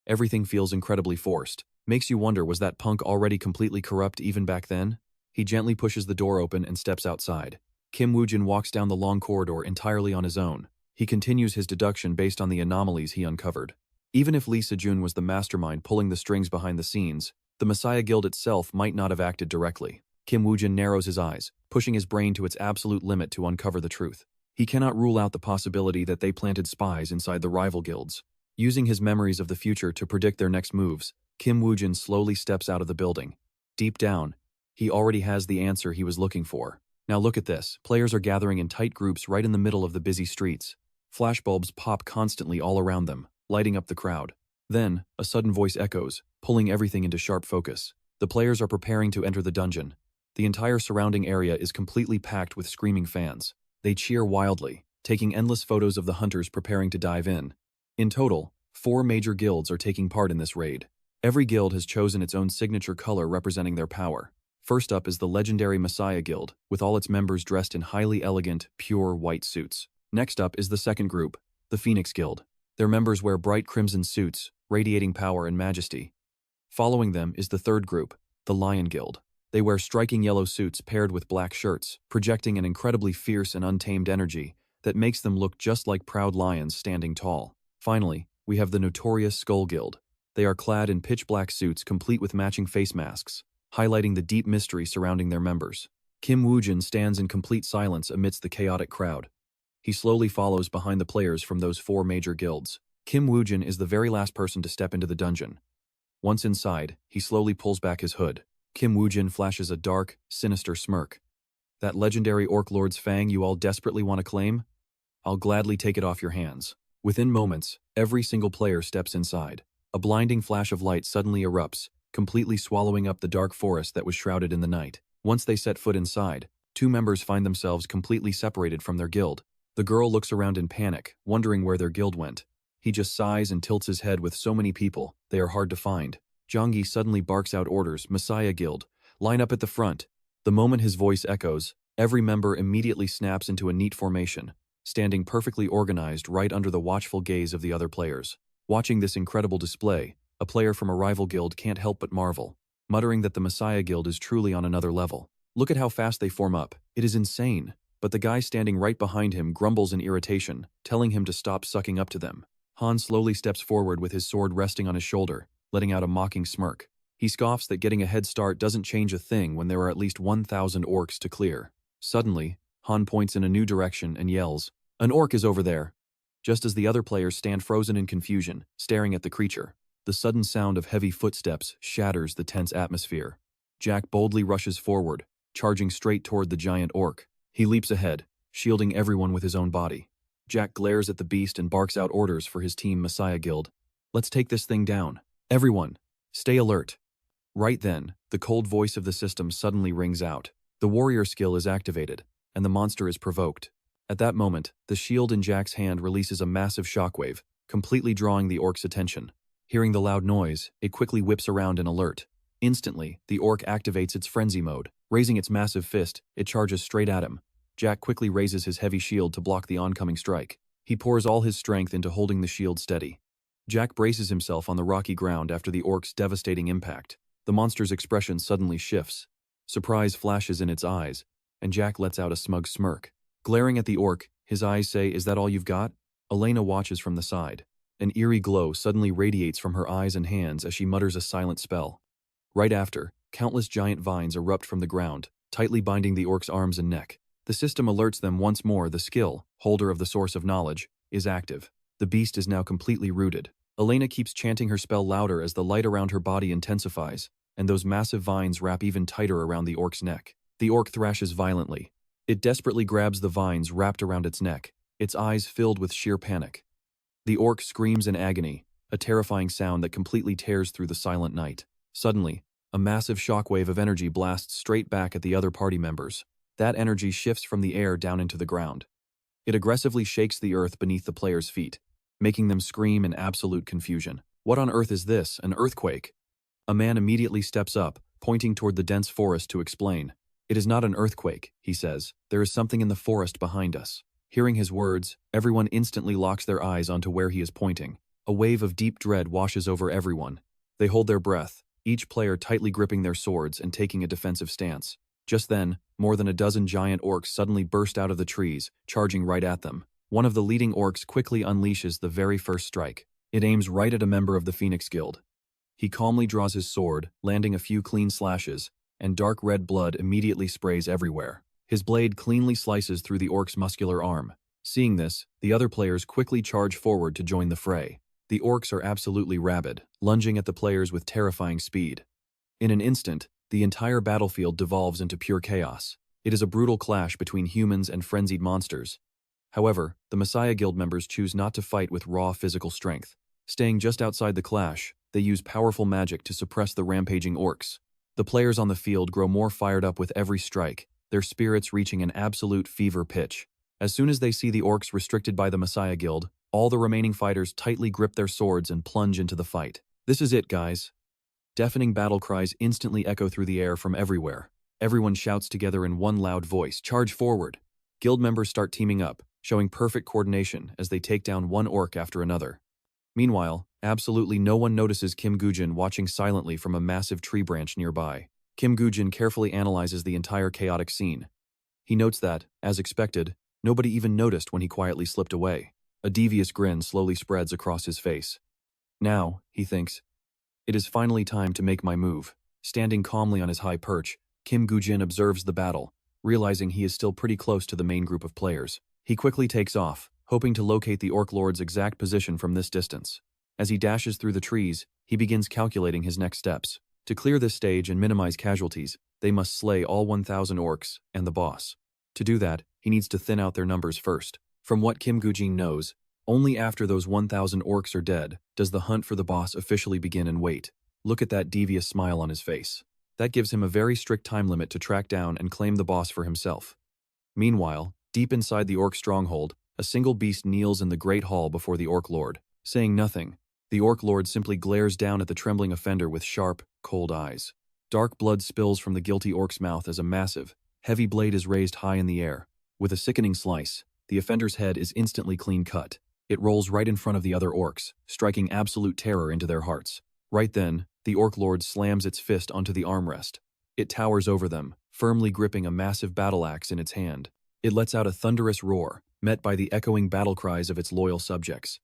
everything feels incredibly forced. Makes you wonder, was that punk already completely corrupt even back then? He gently pushes the door open and steps outside. Kim Woo-jin walks down the long corridor entirely on his own. He continues his deduction based on the anomalies he uncovered. Even if Se-jun was the mastermind pulling the strings behind the scenes, the Messiah Guild itself might not have acted directly. Kim Woo-jin narrows his eyes, pushing his brain to its absolute limit to uncover the truth. He cannot rule out the possibility that they planted spies inside the rival guilds. Using his memories of the future to predict their next moves, Kim Woo-jin slowly steps out of the building. Deep down, he already has the answer he was looking for. Now look at this. Players are gathering in tight groups right in the middle of the busy streets. Flashbulbs pop constantly all around them, lighting up the crowd. Then, a sudden voice echoes, pulling everything into sharp focus. The players are preparing to enter the dungeon. The entire surrounding area is completely packed with screaming fans. They cheer wildly, taking endless photos of the hunters preparing to dive in. In total, 4 major guilds are taking part in this raid. Every guild has chosen its own signature color representing their power. First up is the legendary Messiah Guild, with all its members dressed in highly elegant, pure white suits. Next up is the second group, the Phoenix Guild. Their members wear bright crimson suits, radiating power and majesty. Following them is the third group, the Lion Guild. They wear striking yellow suits paired with black shirts, projecting an incredibly fierce and untamed energy that makes them look just like proud lions standing tall. Finally, we have the notorious Skull Guild. They are clad in pitch-black suits complete with matching face masks, highlighting the deep mystery surrounding their members. Kim Woo-jin stands in complete silence amidst the chaotic crowd. He slowly follows behind the players from those 4 major guilds. Kim Woo-jin is the very last person to step into the dungeon. Once inside, he slowly pulls back his hood. Kim Woo-jin flashes a dark, sinister smirk. That legendary Orc Lord's fang you all desperately want to claim? I'll gladly take it off your hands. Within moments, every single player steps inside. A blinding flash of light suddenly erupts, completely swallowing up the dark forest that was shrouded in the night. Once they set foot inside, 2 members find themselves completely separated from their guild. The girl looks around in panic, wondering where their guild went. He just sighs and tilts his head. With so many people, they are hard to find. Jonggi suddenly barks out orders, Messiah Guild, line up at the front. The moment his voice echoes, every member immediately snaps into a neat formation, standing perfectly organized right under the watchful gaze of the other players. Watching this incredible display, a player from a rival guild can't help but marvel, muttering that the Messiah Guild is truly on another level. Look at how fast they form up. It is insane. But the guy standing right behind him grumbles in irritation, telling him to stop sucking up to them. Han slowly steps forward with his sword resting on his shoulder, letting out a mocking smirk. He scoffs that getting a head start doesn't change a thing when there are at least 1,000 orcs to clear. Suddenly, Han points in a new direction and yells, "An orc is over there!" Just as the other players stand frozen in confusion, staring at the creature. The sudden sound of heavy footsteps shatters the tense atmosphere. Jack boldly rushes forward, charging straight toward the giant orc. He leaps ahead, shielding everyone with his own body. Jack glares at the beast and barks out orders for his team Messiah Guild. "Let's take this thing down. Everyone, stay alert." Right then, the cold voice of the system suddenly rings out. The warrior skill is activated, and the monster is provoked. At that moment, the shield in Jack's hand releases a massive shockwave, completely drawing the orc's attention. Hearing the loud noise, it quickly whips around in alert. Instantly, the orc activates its frenzy mode. Raising its massive fist, it charges straight at him. Jack quickly raises his heavy shield to block the oncoming strike. He pours all his strength into holding the shield steady. Jack braces himself on the rocky ground after the orc's devastating impact. The monster's expression suddenly shifts. Surprise flashes in its eyes, and Jack lets out a smug smirk. Glaring at the orc, his eyes say, "Is that all you've got?" Elena watches from the side. An eerie glow suddenly radiates from her eyes and hands as she mutters a silent spell. Right after, countless giant vines erupt from the ground, tightly binding the orc's arms and neck. The system alerts them once more the skill, holder of the source of knowledge, is active. The beast is now completely rooted. Elena keeps chanting her spell louder as the light around her body intensifies, and those massive vines wrap even tighter around the orc's neck. The orc thrashes violently. It desperately grabs the vines wrapped around its neck, its eyes filled with sheer panic. The orc screams in agony, a terrifying sound that completely tears through the silent night. Suddenly, a massive shockwave of energy blasts straight back at the other party members. That energy shifts from the air down into the ground. It aggressively shakes the earth beneath the players' feet, making them scream in absolute confusion. What on earth is this, an earthquake? A man immediately steps up, pointing toward the dense forest to explain. It is not an earthquake, he says. There is something in the forest behind us. Hearing his words, everyone instantly locks their eyes onto where he is pointing. A wave of deep dread washes over everyone. They hold their breath, each player tightly gripping their swords and taking a defensive stance. Just then, more than a dozen giant orcs suddenly burst out of the trees, charging right at them. One of the leading orcs quickly unleashes the very first strike. It aims right at a member of the Phoenix Guild. He calmly draws his sword, landing a few clean slashes, and dark red blood immediately sprays everywhere. His blade cleanly slices through the orc's muscular arm. Seeing this, the other players quickly charge forward to join the fray. The orcs are absolutely rabid, lunging at the players with terrifying speed. In an instant, the entire battlefield devolves into pure chaos. It is a brutal clash between humans and frenzied monsters. However, the Messiah Guild members choose not to fight with raw physical strength. Staying just outside the clash, they use powerful magic to suppress the rampaging orcs. The players on the field grow more fired up with every strike, their spirits reaching an absolute fever pitch. As soon as they see the orcs restricted by the Messiah Guild, all the remaining fighters tightly grip their swords and plunge into the fight. This is it, guys. Deafening battle cries instantly echo through the air from everywhere. Everyone shouts together in one loud voice, "Charge forward!" Guild members start teaming up, showing perfect coordination as they take down one orc after another. Meanwhile, absolutely no one notices Kim Goo-jin watching silently from a massive tree branch nearby. Kim Goo-jin carefully analyzes the entire chaotic scene. He notes that, as expected, nobody even noticed when he quietly slipped away. A devious grin slowly spreads across his face. Now, he thinks, it is finally time to make my move. Standing calmly on his high perch, Kim Goo-jin observes the battle, realizing he is still pretty close to the main group of players. He quickly takes off, hoping to locate the Orc Lord's exact position from this distance. As he dashes through the trees, he begins calculating his next steps. To clear this stage and minimize casualties, they must slay all 1,000 orcs and the boss. To do that, he needs to thin out their numbers first. From what Kim Goo-jin knows, only after those 1,000 orcs are dead does the hunt for the boss officially begin and wait. Look at that devious smile on his face. That gives him a very strict time limit to track down and claim the boss for himself. Meanwhile, deep inside the orc stronghold, a single beast kneels in the great hall before the Orc Lord. Saying nothing, the Orc Lord simply glares down at the trembling offender with sharp, cold eyes. Dark blood spills from the guilty orc's mouth as a massive, heavy blade is raised high in the air. With a sickening slice, the offender's head is instantly clean cut. It rolls right in front of the other orcs, striking absolute terror into their hearts. Right then, the Orc Lord slams its fist onto the armrest. It towers over them, firmly gripping a massive battle axe in its hand. It lets out a thunderous roar, met by the echoing battle cries of its loyal subjects.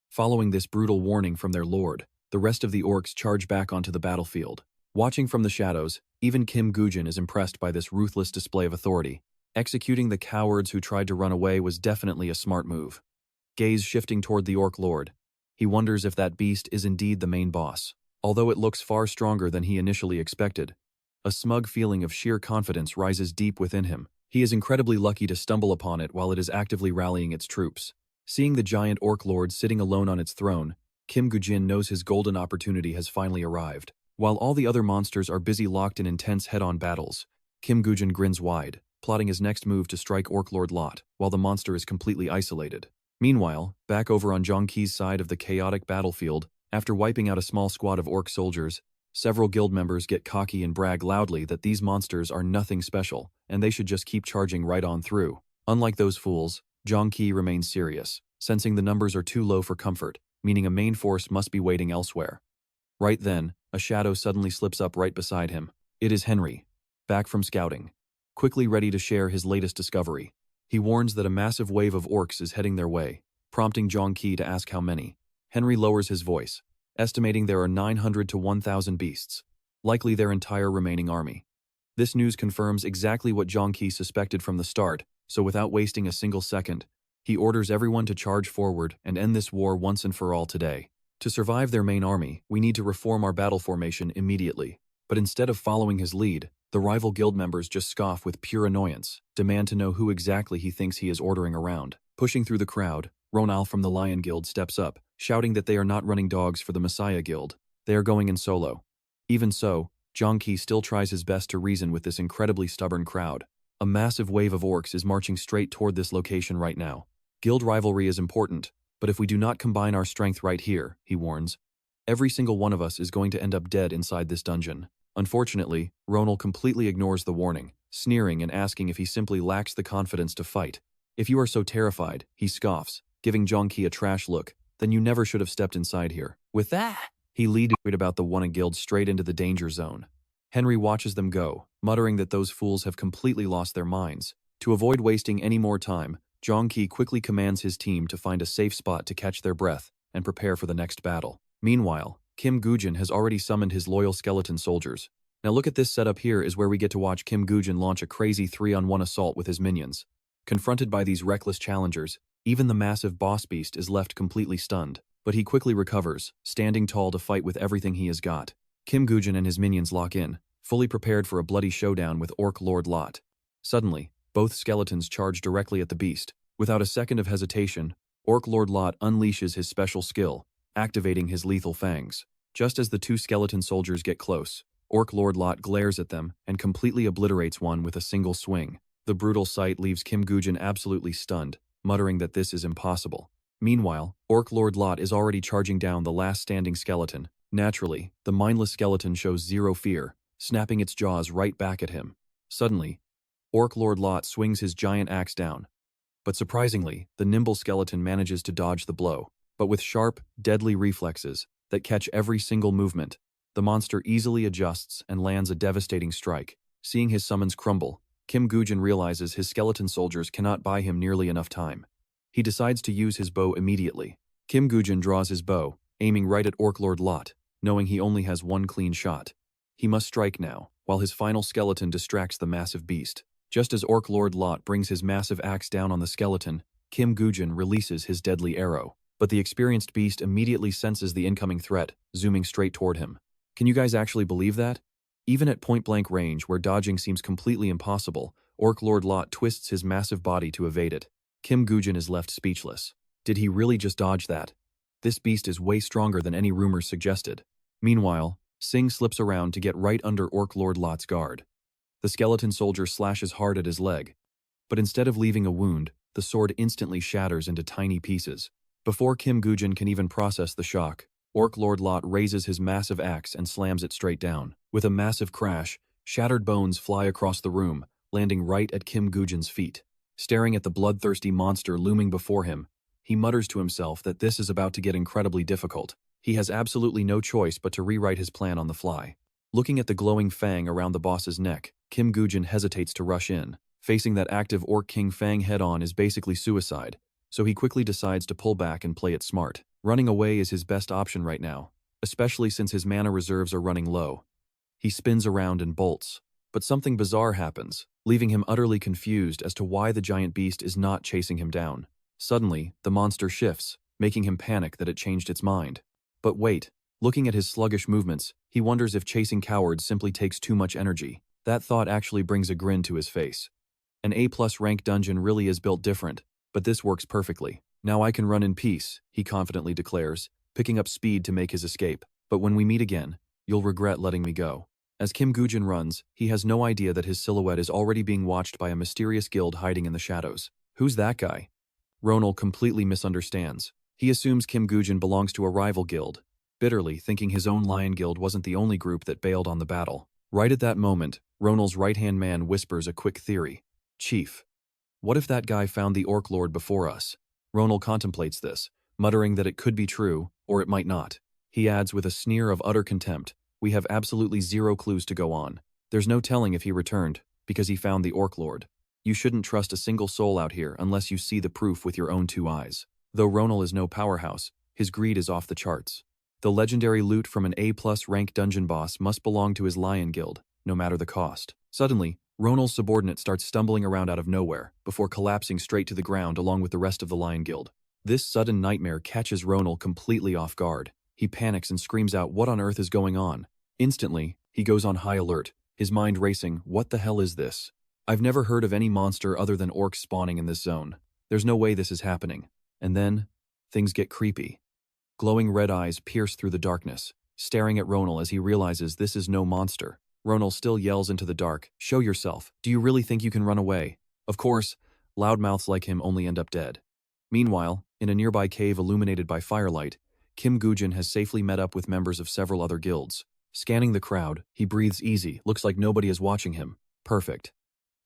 Following this brutal warning from their lord, the rest of the orcs charge back onto the battlefield. Watching from the shadows, even Kim Goo-jin is impressed by this ruthless display of authority. Executing the cowards who tried to run away was definitely a smart move. Gaze shifting toward the Orc Lord, he wonders if that beast is indeed the main boss. Although it looks far stronger than he initially expected, a smug feeling of sheer confidence rises deep within him. He is incredibly lucky to stumble upon it while it is actively rallying its troops. Seeing the giant Orc Lord sitting alone on its throne, Kim Goo-jin knows his golden opportunity has finally arrived. While all the other monsters are busy locked in intense head-on battles, Kim Goo-jin grins wide, plotting his next move to strike Orc Lord Lot, while the monster is completely isolated. Meanwhile, back over on Jong-ki's side of the chaotic battlefield, after wiping out a small squad of orc soldiers, several guild members get cocky and brag loudly that these monsters are nothing special, and they should just keep charging right on through. Unlike those fools, Jong-ki remains serious, sensing the numbers are too low for comfort, meaning a main force must be waiting elsewhere. Right then, a shadow suddenly slips up right beside him. It is Henry, back from scouting, quickly ready to share his latest discovery. He warns that a massive wave of orcs is heading their way, prompting Jong-ki to ask how many. Henry lowers his voice, estimating there are 900 to 1,000 beasts, likely their entire remaining army. This news confirms exactly what Jong-ki suspected from the start, so without wasting a single second, he orders everyone to charge forward and end this war once and for all today. To survive their main army, we need to reform our battle formation immediately. But instead of following his lead, the rival guild members just scoff with pure annoyance, demand to know who exactly he thinks he is ordering around. Pushing through the crowd, Ronal from the Lion Guild steps up, shouting that they are not running dogs for the Messiah Guild. They are going in solo. Even so, Jong-ki still tries his best to reason with this incredibly stubborn crowd. A massive wave of orcs is marching straight toward this location right now. Guild rivalry is important, but if we do not combine our strength right here, he warns, every single one of us is going to end up dead inside this dungeon. Unfortunately, Ronal completely ignores the warning, sneering and asking if he simply lacks the confidence to fight. If you are so terrified, he scoffs, giving Jongki a trash look, then you never should have stepped inside here. With that, he leads about the Wanna Guild straight into the danger zone. Henry watches them go, muttering that those fools have completely lost their minds. To avoid wasting any more time, Jongki quickly commands his team to find a safe spot to catch their breath and prepare for the next battle. Meanwhile, Kim Woo-jin has already summoned his loyal skeleton soldiers. Now look at this setup here is where we get to watch Kim Woo-jin launch a crazy 3-on-1 assault with his minions. Confronted by these reckless challengers, even the massive boss beast is left completely stunned, but he quickly recovers, standing tall to fight with everything he has got. Kim Woo-jin and his minions lock in, fully prepared for a bloody showdown with Orc Lord Lot. Suddenly, both skeletons charge directly at the beast. Without a second of hesitation, Orc Lord Lot unleashes his special skill, activating his lethal fangs. Just as the two skeleton soldiers get close, Orc Lord Lot glares at them and completely obliterates one with a single swing. The brutal sight leaves Kim Woo-jin absolutely stunned, muttering that this is impossible. Meanwhile, Orc Lord Lot is already charging down the last standing skeleton. Naturally, the mindless skeleton shows zero fear, snapping its jaws right back at him. Suddenly, Orc Lord Lot swings his giant axe down. But surprisingly, the nimble skeleton manages to dodge the blow. But with sharp, deadly reflexes that catch every single movement, the monster easily adjusts and lands a devastating strike. Seeing his summons crumble, Kim Woo-jin realizes his skeleton soldiers cannot buy him nearly enough time. He decides to use his bow immediately. Kim Woo-jin draws his bow, aiming right at Orc Lord Lot, knowing he only has one clean shot. He must strike now, while his final skeleton distracts the massive beast. Just as Orc Lord Lot brings his massive axe down on the skeleton, Kim Woo-jin releases his deadly arrow. But the experienced beast immediately senses the incoming threat, zooming straight toward him. Can you guys actually believe that? Even at point-blank range where dodging seems completely impossible, Orc Lord Lot twists his massive body to evade it. Kim Woo-jin is left speechless. Did he really just dodge that? This beast is way stronger than any rumors suggested. Meanwhile, Sing slips around to get right under Orc Lord Lot's guard. The skeleton soldier slashes hard at his leg, but instead of leaving a wound, the sword instantly shatters into tiny pieces. Before Kim Woo-jin can even process the shock, Orc Lord Lot raises his massive axe and slams it straight down. With a massive crash, shattered bones fly across the room, landing right at Kim Woo-jin's feet. Staring at the bloodthirsty monster looming before him, he mutters to himself that this is about to get incredibly difficult. He has absolutely no choice but to rewrite his plan on the fly. Looking at the glowing fang around the boss's neck, Kim Woo-jin hesitates to rush in. Facing that active Orc King Fang head-on is basically suicide, so he quickly decides to pull back and play it smart. Running away is his best option right now, especially since his mana reserves are running low. He spins around and bolts, but something bizarre happens, leaving him utterly confused as to why the giant beast is not chasing him down. Suddenly, the monster shifts, making him panic that it changed its mind. But wait, looking at his sluggish movements, he wonders if chasing cowards simply takes too much energy. That thought actually brings a grin to his face. An A+ rank dungeon really is built different, but this works perfectly. Now I can run in peace, he confidently declares, picking up speed to make his escape. But when we meet again, you'll regret letting me go. As Kim Woo-jin runs, he has no idea that his silhouette is already being watched by a mysterious guild hiding in the shadows. Who's that guy? Ronal completely misunderstands. He assumes Kim Woo-jin belongs to a rival guild, bitterly thinking his own Lion Guild wasn't the only group that bailed on the battle. Right at that moment, Ronal's right-hand man whispers a quick theory. Chief, what if that guy found the Orc Lord before us? Ronal contemplates this, muttering that it could be true, or it might not. He adds with a sneer of utter contempt, we have absolutely zero clues to go on. There's no telling if he returned, because he found the Orc Lord. You shouldn't trust a single soul out here unless you see the proof with your own two eyes. Though Ronal is no powerhouse, his greed is off the charts. The legendary loot from an A+ rank dungeon boss must belong to his Lion Guild, no matter the cost. Suddenly, Ronal's subordinate starts stumbling around out of nowhere, before collapsing straight to the ground along with the rest of the Lion Guild. This sudden nightmare catches Ronal completely off guard. He panics and screams out, what on earth is going on? Instantly, he goes on high alert, his mind racing, what the hell is this? I've never heard of any monster other than orcs spawning in this zone. There's no way this is happening. And then, things get creepy. Glowing red eyes pierce through the darkness, staring at Ronal as he realizes this is no monster. Ronal still yells into the dark, "Show yourself. Do you really think you can run away?" Of course, loudmouths like him only end up dead. Meanwhile, in a nearby cave illuminated by firelight, Kim Woo-jin has safely met up with members of several other guilds. Scanning the crowd, he breathes easy, looks like nobody is watching him. Perfect.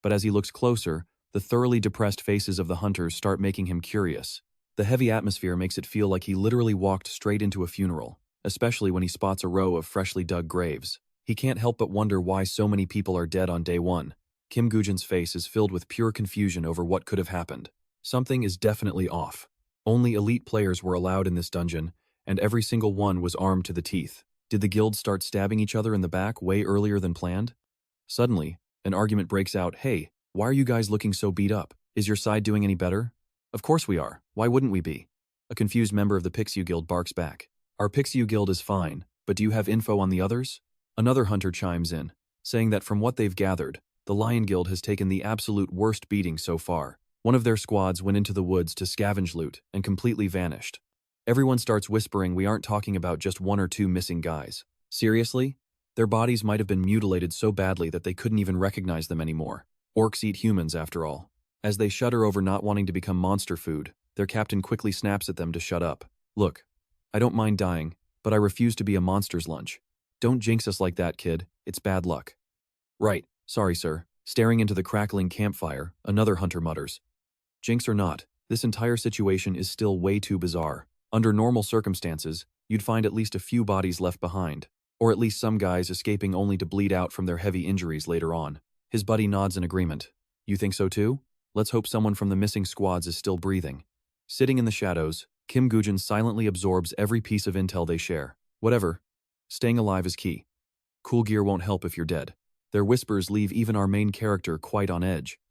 But as he looks closer, the thoroughly depressed faces of the hunters start making him curious. The heavy atmosphere makes it feel like he literally walked straight into a funeral, especially when he spots a row of freshly dug graves. He can't help but wonder why so many people are dead on day one. Kim Woo-jin's face is filled with pure confusion over what could have happened. Something is definitely off. Only elite players were allowed in this dungeon, and every single one was armed to the teeth. Did the guilds start stabbing each other in the back way earlier than planned? Suddenly, an argument breaks out. "Hey, why are you guys looking so beat up? Is your side doing any better?" "Of course we are. Why wouldn't we be?" A confused member of the Pixiu Guild barks back. "Our Pixiu Guild is fine, but do you have info on the others?" Another hunter chimes in, saying that from what they've gathered, the Lion Guild has taken the absolute worst beating so far. One of their squads went into the woods to scavenge loot and completely vanished. Everyone starts whispering we aren't talking about just one or two missing guys. Seriously? Their bodies might have been mutilated so badly that they couldn't even recognize them anymore. Orcs eat humans, after all. As they shudder over not wanting to become monster food, their captain quickly snaps at them to shut up. "Look, I don't mind dying, but I refuse to be a monster's lunch. Don't jinx us like that, kid. It's bad luck." "Right, sorry, sir." Staring into the crackling campfire, another hunter mutters. Jinx or not, this entire situation is still way too bizarre. Under normal circumstances, you'd find at least a few bodies left behind, or at least some guys escaping only to bleed out from their heavy injuries later on. His buddy nods in agreement. "You think so too? Let's hope someone from the missing squads is still breathing." Sitting in the shadows, Kim Woo-jin silently absorbs every piece of intel they share. Whatever. Staying alive is key. Cool gear won't help if you're dead. Their whispers leave even our main character quite on edge.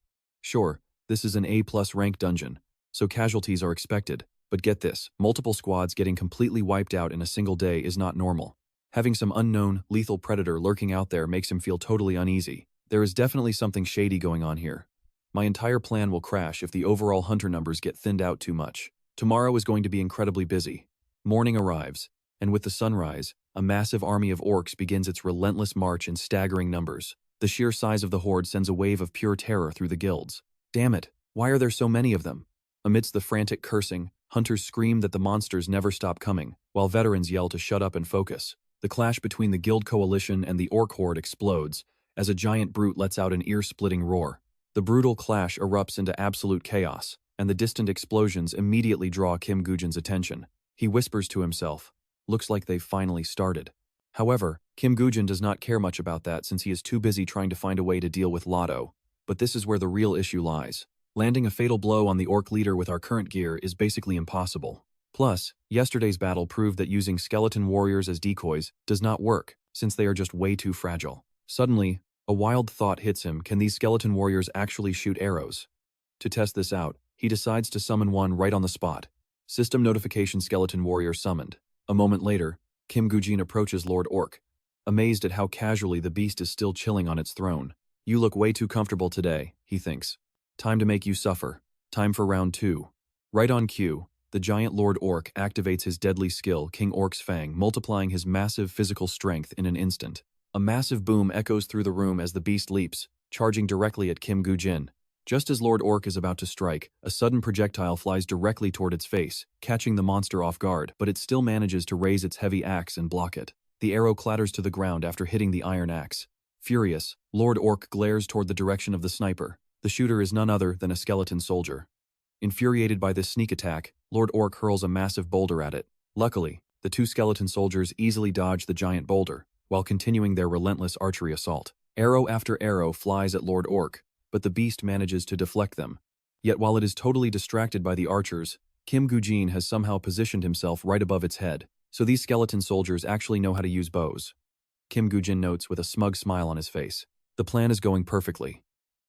Sure, this is an A+ rank dungeon, so casualties are expected, but get this, multiple squads getting completely wiped out in a single day is not normal. Having some unknown, lethal predator lurking out there makes him feel totally uneasy. There is definitely something shady going on here. My entire plan will crash if the overall hunter numbers get thinned out too much. Tomorrow is going to be incredibly busy. Morning arrives, and with the sunrise, a massive army of orcs begins its relentless march in staggering numbers. The sheer size of the horde sends a wave of pure terror through the guilds. Damn it, why are there so many of them? Amidst the frantic cursing, hunters scream that the monsters never stop coming, while veterans yell to shut up and focus. The clash between the guild coalition and the orc horde explodes, as a giant brute lets out an ear-splitting roar. The brutal clash erupts into absolute chaos, and the distant explosions immediately draw Kim Woo-jin's attention. He whispers to himself, "Looks like they've finally started." However, Kim Woo-jin does not care much about that since he is too busy trying to find a way to deal with Lotto. But this is where the real issue lies. Landing a fatal blow on the orc leader with our current gear is basically impossible. Plus, yesterday's battle proved that using skeleton warriors as decoys does not work, since they are just way too fragile. Suddenly, a wild thought hits him. Can these skeleton warriors actually shoot arrows? To test this out, he decides to summon one right on the spot. System notification: skeleton warrior summoned. A moment later, Kim Woo-jin approaches Lord Orc, amazed at how casually the beast is still chilling on its throne. "You look way too comfortable today," he thinks. "Time to make you suffer. Time for round 2. Right on cue, the giant Lord Orc activates his deadly skill, King Orc's Fang, multiplying his massive physical strength in an instant. A massive boom echoes through the room as the beast leaps, charging directly at Kim Woo-jin. Just as Lord Orc is about to strike, a sudden projectile flies directly toward its face, catching the monster off guard, but it still manages to raise its heavy axe and block it. The arrow clatters to the ground after hitting the iron axe. Furious, Lord Orc glares toward the direction of the sniper. The shooter is none other than a skeleton soldier. Infuriated by this sneak attack, Lord Orc hurls a massive boulder at it. Luckily, the two skeleton soldiers easily dodge the giant boulder, while continuing their relentless archery assault. Arrow after arrow flies at Lord Orc, but the beast manages to deflect them. Yet while it is totally distracted by the archers, Kim Woo-jin has somehow positioned himself right above its head, so these skeleton soldiers actually know how to use bows. Kim Woo-jin notes with a smug smile on his face. The plan is going perfectly.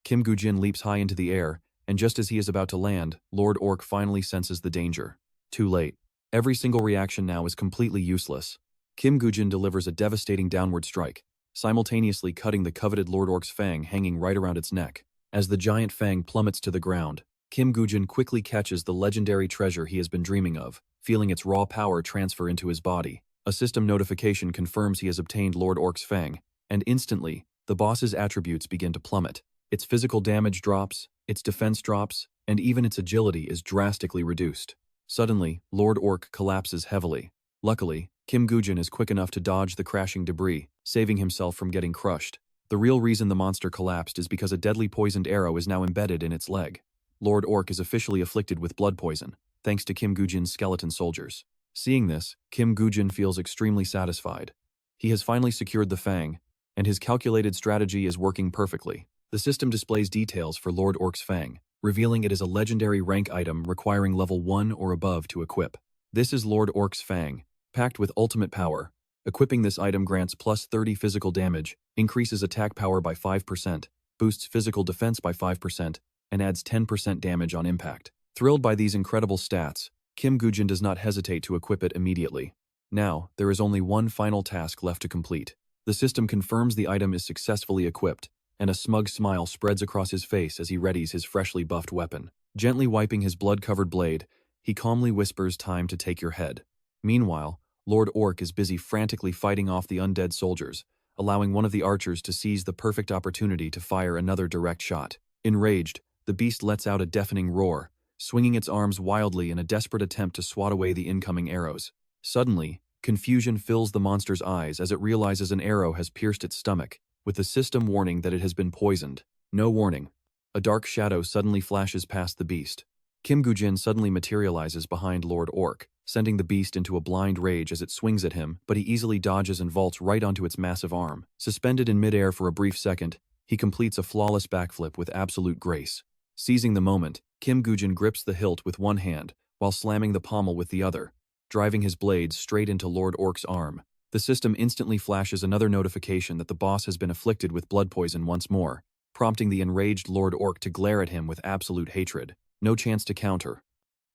Kim Woo-jin leaps high into the air, and just as he is about to land, Lord Orc finally senses the danger. Too late. Every single reaction now is completely useless. Kim Woo-jin delivers a devastating downward strike, simultaneously cutting the coveted Lord Orc's fang hanging right around its neck. As the giant fang plummets to the ground, Kim Woo-jin quickly catches the legendary treasure he has been dreaming of, feeling its raw power transfer into his body. A system notification confirms he has obtained Lord Orc's fang, and instantly, the boss's attributes begin to plummet. Its physical damage drops, its defense drops, and even its agility is drastically reduced. Suddenly, Lord Orc collapses heavily. Luckily, Kim Goo-jin is quick enough to dodge the crashing debris, saving himself from getting crushed. The real reason the monster collapsed is because a deadly poisoned arrow is now embedded in its leg. Lord Orc is officially afflicted with blood poison, thanks to Kim Goo-jin's skeleton soldiers. Seeing this, Kim Goo-jin feels extremely satisfied. He has finally secured the Fang, and his calculated strategy is working perfectly. The system displays details for Lord Orc's Fang, revealing it is a legendary rank item requiring level 1 or above to equip. This is Lord Orc's Fang, packed with ultimate power. Equipping this item grants plus 30 physical damage, increases attack power by 5%, boosts physical defense by 5%, and adds 10% damage on impact. Thrilled by these incredible stats, Kim Goo-jin does not hesitate to equip it immediately. Now, there is only one final task left to complete. The system confirms the item is successfully equipped, and a smug smile spreads across his face as he readies his freshly buffed weapon. Gently wiping his blood-covered blade, he calmly whispers, "Time to take your head." Meanwhile, Lord Orc is busy frantically fighting off the undead soldiers, allowing one of the archers to seize the perfect opportunity to fire another direct shot. Enraged, the beast lets out a deafening roar, swinging its arms wildly in a desperate attempt to swat away the incoming arrows. Suddenly, confusion fills the monster's eyes as it realizes an arrow has pierced its stomach, with the system warning that it has been poisoned. No warning. A dark shadow suddenly flashes past the beast. Kim Goo-jin suddenly materializes behind Lord Orc, sending the beast into a blind rage as it swings at him, but he easily dodges and vaults right onto its massive arm. Suspended in midair for a brief second, he completes a flawless backflip with absolute grace. Seizing the moment, Kim Goo-jin grips the hilt with one hand, while slamming the pommel with the other, driving his blade straight into Lord Orc's arm. The system instantly flashes another notification that the boss has been afflicted with blood poison once more, prompting the enraged Lord Orc to glare at him with absolute hatred. No chance to counter.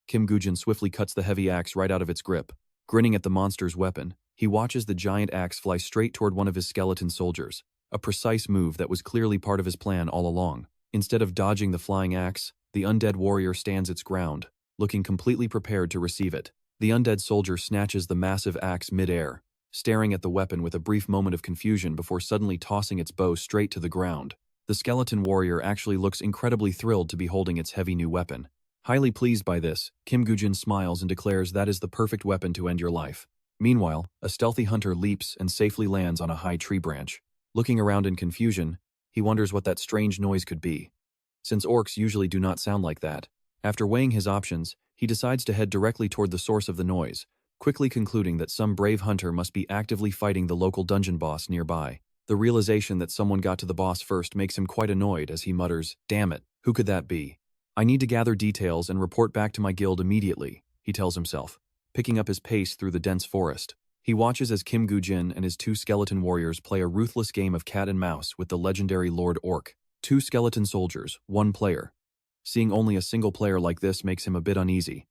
Kim Goo-jin swiftly cuts the heavy axe right out of its grip. Grinning at the monster's weapon, he watches the giant axe fly straight toward one of his skeleton soldiers, a precise move that was clearly part of his plan all along. Instead of dodging the flying axe, the undead warrior stands its ground, looking completely prepared to receive it. The undead soldier snatches the massive axe mid-air, staring at the weapon with a brief moment of confusion before suddenly tossing its bow straight to the ground. The skeleton warrior actually looks incredibly thrilled to be holding its heavy new weapon. Highly pleased by this, Kim Goo-jin smiles and declares that is the perfect weapon to end your life. Meanwhile, a stealthy hunter leaps and safely lands on a high tree branch. Looking around in confusion, he wonders what that strange noise could be, since orcs usually do not sound like that. After weighing his options, he decides to head directly toward the source of the noise, quickly concluding that some brave hunter must be actively fighting the local dungeon boss nearby. The realization that someone got to the boss first makes him quite annoyed as he mutters, "Damn it, who could that be? I need to gather details and report back to my guild immediately," he tells himself, picking up his pace through the dense forest. He watches as Kim Goo-jin and his two skeleton warriors play a ruthless game of cat and mouse with the legendary Lord Orc. 2 skeleton soldiers, 1 player. Seeing only a single player like this makes him a bit uneasy,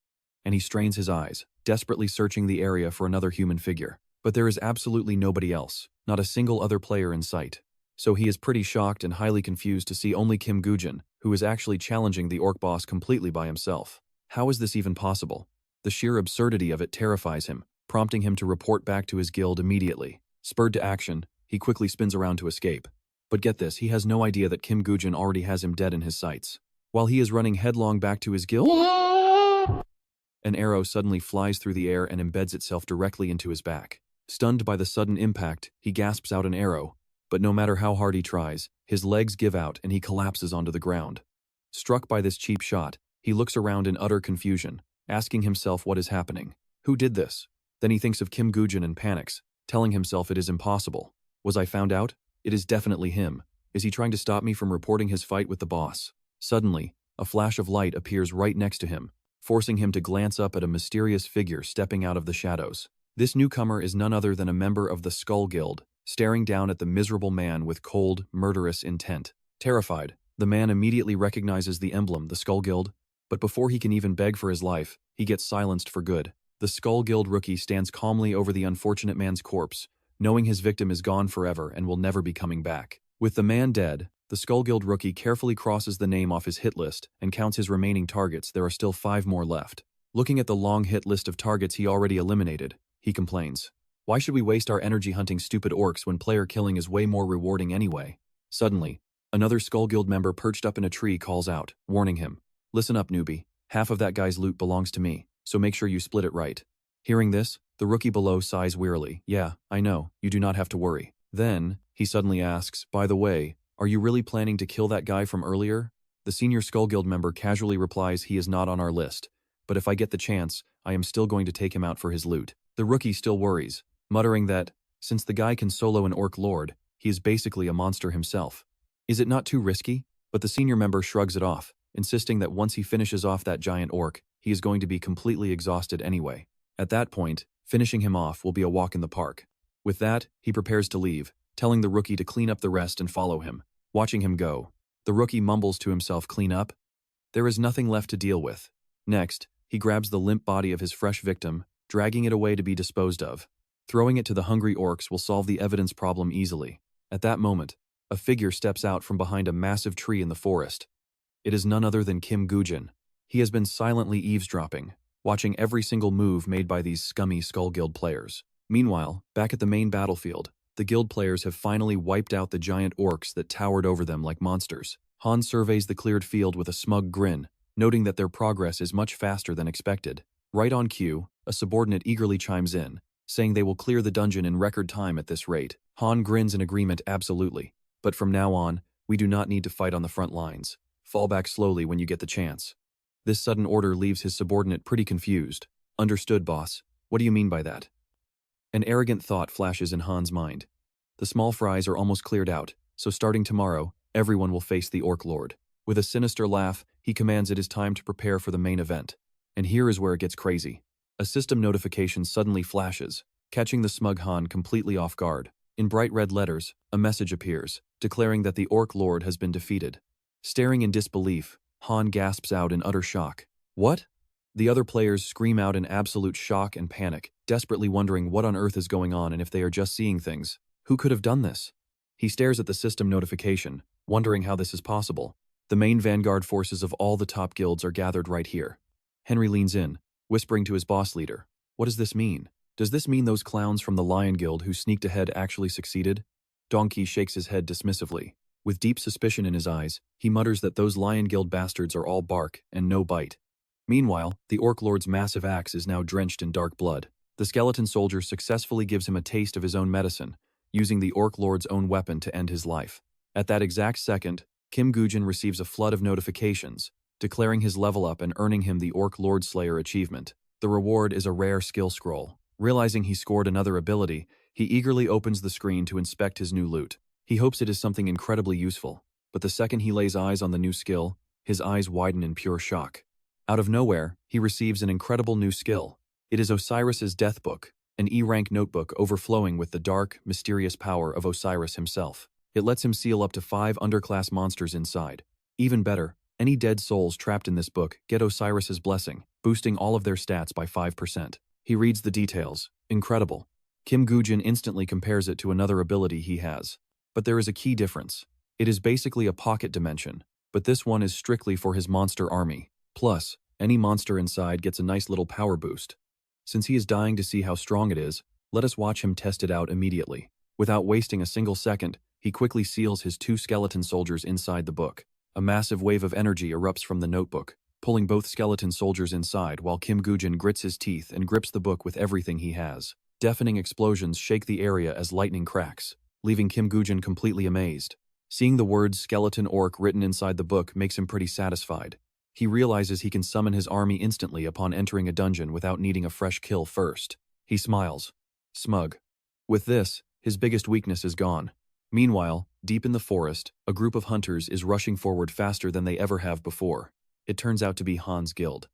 and he strains his eyes, desperately searching the area for another human figure. But there is absolutely nobody else, not a single other player in sight. So he is pretty shocked and highly confused to see only Kim Goo-jin, who is actually challenging the orc boss completely by himself. How is this even possible? The sheer absurdity of it terrifies him, prompting him to report back to his guild immediately. Spurred to action, he quickly spins around to escape. But get this, he has no idea that Kim Goo-jin already has him dead in his sights. While he is running headlong back to his guild, an arrow suddenly flies through the air and embeds itself directly into his back. Stunned by the sudden impact, he gasps out an arrow, but no matter how hard he tries, his legs give out and he collapses onto the ground. Struck by this cheap shot, he looks around in utter confusion, asking himself what is happening. Who did this? Then he thinks of Kim Goo-jin and panics, telling himself it is impossible. Was I found out? It is definitely him. Is he trying to stop me from reporting his fight with the boss? Suddenly, a flash of light appears right next to him, forcing him to glance up at a mysterious figure stepping out of the shadows. This newcomer is none other than a member of the Skull Guild, staring down at the miserable man with cold, murderous intent. Terrified, the man immediately recognizes the emblem, the Skull Guild, but before he can even beg for his life, he gets silenced for good. The Skull Guild rookie stands calmly over the unfortunate man's corpse, knowing his victim is gone forever and will never be coming back. With the man dead, the Skull Guild rookie carefully crosses the name off his hit list and counts his remaining targets. There are still 5 more left. Looking at the long hit list of targets he already eliminated, he complains. Why should we waste our energy hunting stupid orcs when player killing is way more rewarding anyway? Suddenly, another Skull Guild member perched up in a tree calls out, warning him, "Listen up, newbie. Half of that guy's loot belongs to me, so make sure you split it right." Hearing this, the rookie below sighs wearily. "Yeah, I know, you do not have to worry." Then, he suddenly asks, "By the way, are you really planning to kill that guy from earlier?" The senior Skull Guild member casually replies he is not on our list, but if I get the chance, I am still going to take him out for his loot. The rookie still worries, muttering that, since the guy can solo an orc lord, he is basically a monster himself. Is it not too risky? But the senior member shrugs it off, insisting that once he finishes off that giant orc, he is going to be completely exhausted anyway. At that point, finishing him off will be a walk in the park. With that, he prepares to leave, telling the rookie to clean up the rest and follow him. Watching him go, the rookie mumbles to himself, "Clean up? There is nothing left to deal with." Next, he grabs the limp body of his fresh victim, dragging it away to be disposed of. Throwing it to the hungry orcs will solve the evidence problem easily. At that moment, a figure steps out from behind a massive tree in the forest. It is none other than Kim Woo-jin. He has been silently eavesdropping, watching every single move made by these scummy Skull Guild players. Meanwhile, back at the main battlefield, the guild players have finally wiped out the giant orcs that towered over them like monsters. Han surveys the cleared field with a smug grin, noting that their progress is much faster than expected. Right on cue, a subordinate eagerly chimes in, saying they will clear the dungeon in record time at this rate. Han grins in agreement, absolutely. But from now on, we do not need to fight on the front lines. Fall back slowly when you get the chance. This sudden order leaves his subordinate pretty confused. "Understood, boss. What do you mean by that?" An arrogant thought flashes in Han's mind. The small fries are almost cleared out, so starting tomorrow, everyone will face the Orc Lord. With a sinister laugh, he commands it is time to prepare for the main event. And here is where it gets crazy. A system notification suddenly flashes, catching the smug Han completely off guard. In bright red letters, a message appears, declaring that the Orc Lord has been defeated. Staring in disbelief, Han gasps out in utter shock. "What?" The other players scream out in absolute shock and panic, desperately wondering what on earth is going on and if they are just seeing things. Who could have done this? He stares at the system notification, wondering how this is possible. The main vanguard forces of all the top guilds are gathered right here. Henry leans in, whispering to his boss leader, "What does this mean? Does this mean those clowns from the Lion Guild who sneaked ahead actually succeeded?" Donkey shakes his head dismissively. With deep suspicion in his eyes, he mutters that those Lion Guild bastards are all bark and no bite. Meanwhile, the Orc Lord's massive axe is now drenched in dark blood. The skeleton soldier successfully gives him a taste of his own medicine, using the Orc Lord's own weapon to end his life. At that exact second, Kim Woo-jin receives a flood of notifications, declaring his level up and earning him the Orc Lord Slayer achievement. The reward is a rare skill scroll. Realizing he scored another ability, he eagerly opens the screen to inspect his new loot. He hopes it is something incredibly useful, but the second he lays eyes on the new skill, his eyes widen in pure shock. Out of nowhere, he receives an incredible new skill. It is Osiris's Death Book, an E-rank notebook overflowing with the dark, mysterious power of Osiris himself. It lets him seal up to 5 underclass monsters inside. Even better, any dead souls trapped in this book get Osiris's blessing, boosting all of their stats by 5%. He reads the details. Incredible. Kim Woo-jin instantly compares it to another ability he has. But there is a key difference. It is basically a pocket dimension, but this one is strictly for his monster army. Plus, any monster inside gets a nice little power boost. Since he is dying to see how strong it is, let us watch him test it out immediately. Without wasting a single second, he quickly seals his 2 skeleton soldiers inside the book. A massive wave of energy erupts from the notebook, pulling both skeleton soldiers inside while Kim Woo-jin grits his teeth and grips the book with everything he has. Deafening explosions shake the area as lightning cracks, leaving Kim Woo-jin completely amazed. Seeing the words skeleton orc written inside the book makes him pretty satisfied. He realizes he can summon his army instantly upon entering a dungeon without needing a fresh kill first. He smiles. Smug. With this, his biggest weakness is gone. Meanwhile, deep in the forest, a group of hunters is rushing forward faster than they ever have before. It turns out to be Han's guild.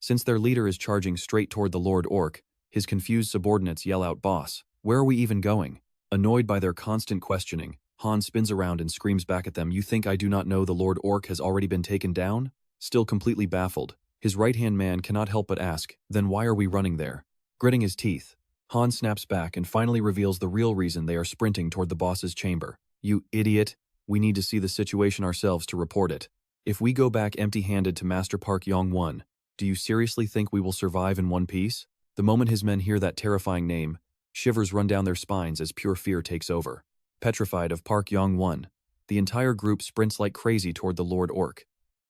Since their leader is charging straight toward the Lord Orc, his confused subordinates yell out, "Boss, where are we even going?" Annoyed by their constant questioning, Han spins around and screams back at them, "You think I do not know the Lord Orc has already been taken down?" Still completely baffled, his right-hand man cannot help but ask, "Then why are we running there?" Gritting his teeth, Han snaps back and finally reveals the real reason they are sprinting toward the boss's chamber. "You idiot! We need to see the situation ourselves to report it. If we go back empty-handed to Master Park Yong-won, do you seriously think we will survive in one piece?" The moment his men hear that terrifying name, shivers run down their spines as pure fear takes over. Petrified of Park Yong-won, The entire group sprints like crazy toward the Lord Orc.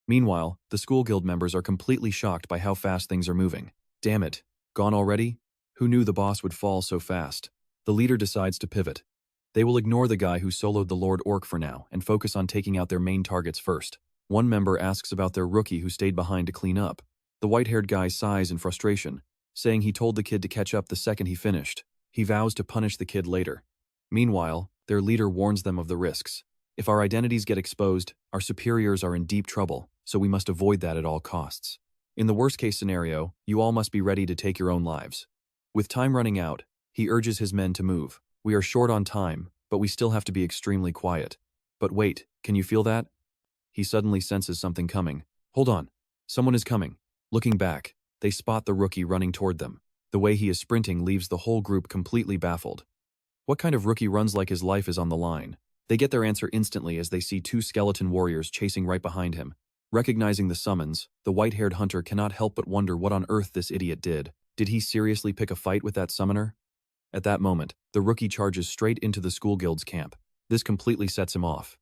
Meanwhile, the school guild members are completely shocked by how fast things are moving. Damn it. Gone already? Who knew the boss would fall so fast? The leader decides to pivot. They will ignore the guy who soloed the Lord Orc for now and focus on taking out their main targets first. One member asks about their rookie who stayed behind to clean up. The white-haired guy sighs in frustration, saying he told the kid to catch up the second he finished. He vows to punish the kid later. Meanwhile, their leader warns them of the risks. If our identities get exposed, our superiors are in deep trouble, so we must avoid that at all costs. In the worst-case scenario, you all must be ready to take your own lives. With time running out, he urges his men to move. We are short on time, but we still have to be extremely quiet. But wait, can you feel that? He suddenly senses something coming. Hold on. Someone is coming. Looking back, they spot the rookie running toward them. The way he is sprinting leaves the whole group completely baffled. What kind of rookie runs like his life is on the line? They get their answer instantly as they see two skeleton warriors chasing right behind him. Recognizing the summons, the white-haired hunter cannot help but wonder what on earth this idiot did. Did he seriously pick a fight with that summoner? At that moment, the rookie charges straight into the school guild's camp. This completely sets him off.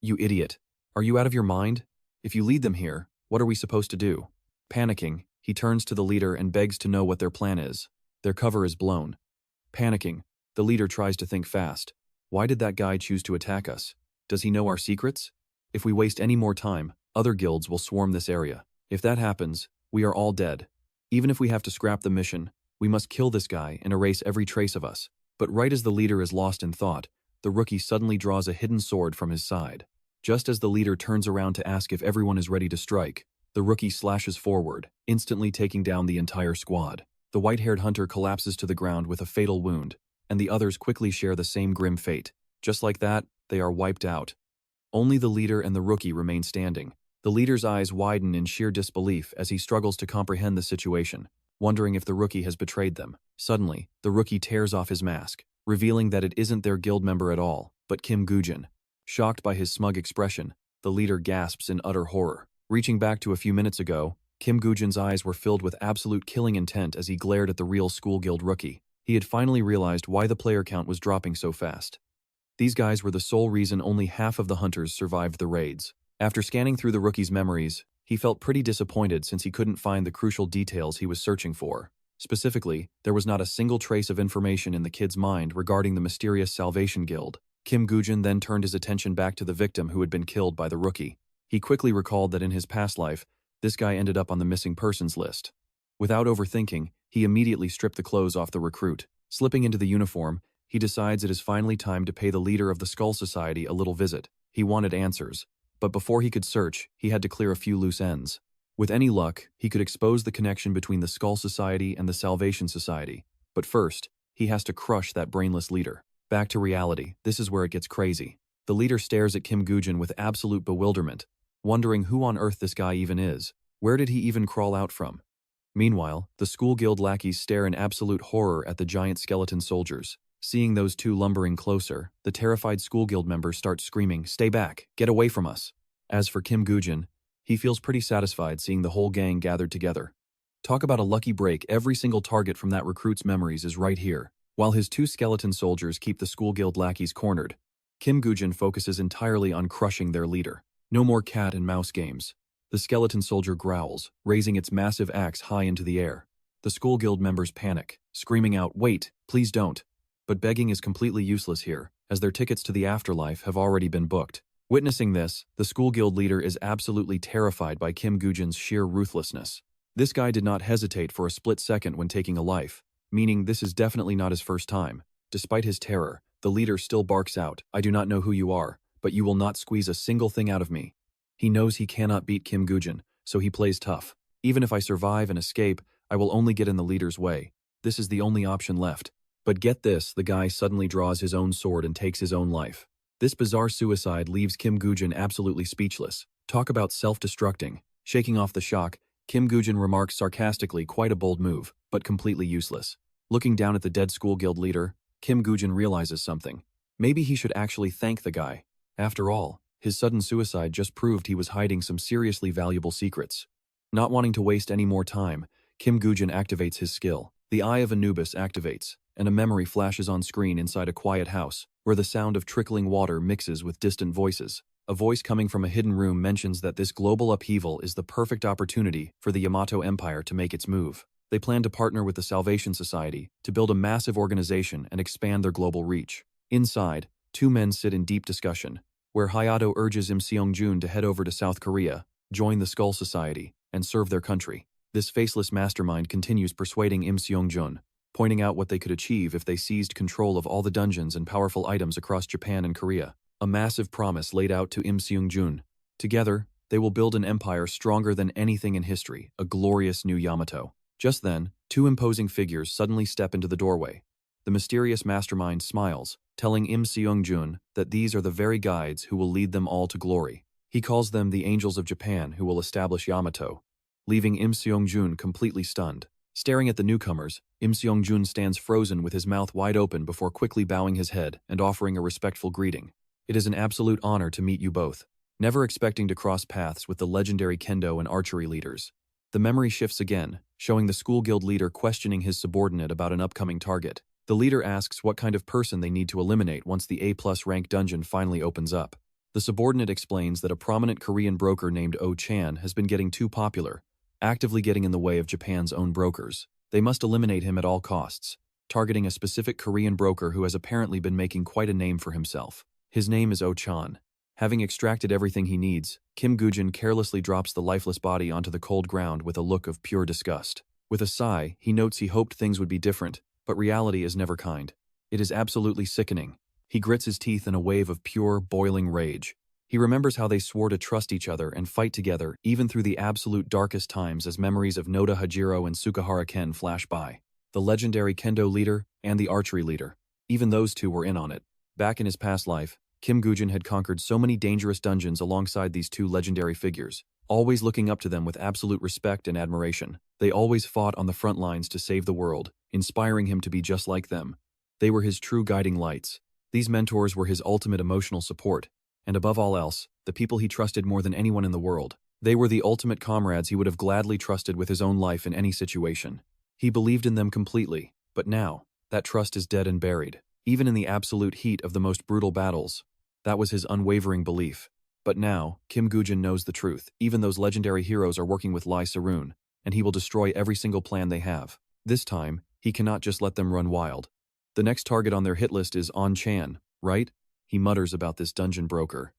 You idiot. Are you out of your mind? If you lead them here, what are we supposed to do? Panicking, he turns to the leader and begs to know what their plan is. Their cover is blown. Panicking, the leader tries to think fast. Why did that guy choose to attack us? Does he know our secrets? If we waste any more time, other guilds will swarm this area. If that happens, we are all dead. Even if we have to scrap the mission, we must kill this guy and erase every trace of us. But right as the leader is lost in thought, the rookie suddenly draws a hidden sword from his side. Just as the leader turns around to ask if everyone is ready to strike, the rookie slashes forward, instantly taking down the entire squad. The white-haired hunter collapses to the ground with a fatal wound, and the others quickly share the same grim fate. Just like that, they are wiped out. Only the leader and the rookie remain standing. The leader's eyes widen in sheer disbelief as he struggles to comprehend the situation, wondering if the rookie has betrayed them. Suddenly, the rookie tears off his mask, revealing that it isn't their guild member at all, but Kim Woo-jin. Shocked by his smug expression, the leader gasps in utter horror. Reaching back to a few minutes ago, Kim Woo-jin's eyes were filled with absolute killing intent as he glared at the real school guild rookie. He had finally realized why the player count was dropping so fast. These guys were the sole reason only half of the hunters survived the raids. After scanning through the rookie's memories, he felt pretty disappointed since he couldn't find the crucial details he was searching for. Specifically, there was not a single trace of information in the kid's mind regarding the mysterious Salvation Guild. Kim Woo-jin then turned his attention back to the victim who had been killed by the rookie. He quickly recalled that in his past life, this guy ended up on the missing persons list. Without overthinking, he immediately stripped the clothes off the recruit. Slipping into the uniform, he decides it is finally time to pay the leader of the Skull Society a little visit. He wanted answers, but before he could search, he had to clear a few loose ends. With any luck, he could expose the connection between the Skull Society and the Salvation Society. But first, he has to crush that brainless leader. Back to reality, this is where it gets crazy. The leader stares at Kim Woo-jin with absolute bewilderment, wondering who on earth this guy even is. Where did he even crawl out from? Meanwhile, the school guild lackeys stare in absolute horror at the giant skeleton soldiers. Seeing those two lumbering closer, the terrified school guild members start screaming, "Stay back! Get away from us!" As for Kim Woo-jin, he feels pretty satisfied seeing the whole gang gathered together. Talk about a lucky break, every single target from that recruit's memories is right here. While his two skeleton soldiers keep the school guild lackeys cornered, Kim Woo-jin focuses entirely on crushing their leader. No more cat and mouse games. The skeleton soldier growls, raising its massive axe high into the air. The school guild members panic, screaming out, "Wait, please don't." But begging is completely useless here, as their tickets to the afterlife have already been booked. Witnessing this, the school guild leader is absolutely terrified by Kim Woo-jin's sheer ruthlessness. This guy did not hesitate for a split second when taking a life, meaning this is definitely not his first time. Despite his terror, the leader still barks out, "I do not know who you are, but you will not squeeze a single thing out of me." He knows he cannot beat Kim Woo-jin, so he plays tough. "Even if I survive and escape, I will only get in the leader's way. This is the only option left." But get this, the guy suddenly draws his own sword and takes his own life. This bizarre suicide leaves Kim Woo-jin absolutely speechless. Talk about self-destructing. Shaking off the shock, Kim Woo-jin remarks sarcastically, "Quite a bold move, but completely useless." Looking down at the dead school guild leader, Kim Woo-jin realizes something. Maybe he should actually thank the guy. After all, his sudden suicide just proved he was hiding some seriously valuable secrets. Not wanting to waste any more time, Kim Woo-jin activates his skill. The Eye of Anubis activates, and a memory flashes on screen inside a quiet house, where the sound of trickling water mixes with distant voices. A voice coming from a hidden room mentions that this global upheaval is the perfect opportunity for the Yamato Empire to make its move. They plan to partner with the Salvation Society to build a massive organization and expand their global reach. Inside, two men sit in deep discussion, where Hayato urges Im Seong-jun to head over to South Korea, join the Skull Society, and serve their country. This faceless mastermind continues persuading Im Seong-jun, pointing out what they could achieve if they seized control of all the dungeons and powerful items across Japan and Korea. A massive promise laid out to Im Seong-jun. Together, they will build an empire stronger than anything in history, a glorious new Yamato. Just then, two imposing figures suddenly step into the doorway. The mysterious mastermind smiles, telling Im Seong-jun that these are the very guides who will lead them all to glory. He calls them the Angels of Japan who will establish Yamato, leaving Im Seong-jun completely stunned. Staring at the newcomers, Im Seong-jun stands frozen with his mouth wide open before quickly bowing his head and offering a respectful greeting. It is an absolute honor to meet you both. Never expecting to cross paths with the legendary kendo and archery leaders. The memory shifts again, showing the school guild leader questioning his subordinate about an upcoming target. The leader asks what kind of person they need to eliminate once the A+ rank dungeon finally opens up. The subordinate explains that a prominent Korean broker named Oh Chan has been getting too popular, actively getting in the way of Japan's own brokers. They must eliminate him at all costs, targeting a specific Korean broker who has apparently been making quite a name for himself. His name is Oh Chan. Having extracted everything he needs, Kim Woo-jin carelessly drops the lifeless body onto the cold ground with a look of pure disgust. With a sigh, he notes he hoped things would be different, but reality is never kind. It is absolutely sickening. He grits his teeth in a wave of pure, boiling rage. He remembers how they swore to trust each other and fight together even through the absolute darkest times as memories of Noda Hajiro and Sukahara Ken flash by. The legendary kendo leader and the archery leader. Even those two were in on it. Back in his past life, Kim Woo-jin had conquered so many dangerous dungeons alongside these two legendary figures, always looking up to them with absolute respect and admiration. They always fought on the front lines to save the world, inspiring him to be just like them. They were his true guiding lights. These mentors were his ultimate emotional support, and above all else, the people he trusted more than anyone in the world. They were the ultimate comrades he would have gladly trusted with his own life in any situation. He believed in them completely, but now, that trust is dead and buried. Even in the absolute heat of the most brutal battles, that was his unwavering belief. But now, Kim Woo-jin knows the truth. Even those legendary heroes are working with Lee Se-jun, and he will destroy every single plan they have. This time, he cannot just let them run wild. The next target on their hit list is On Chan, right? He mutters about this dungeon broker.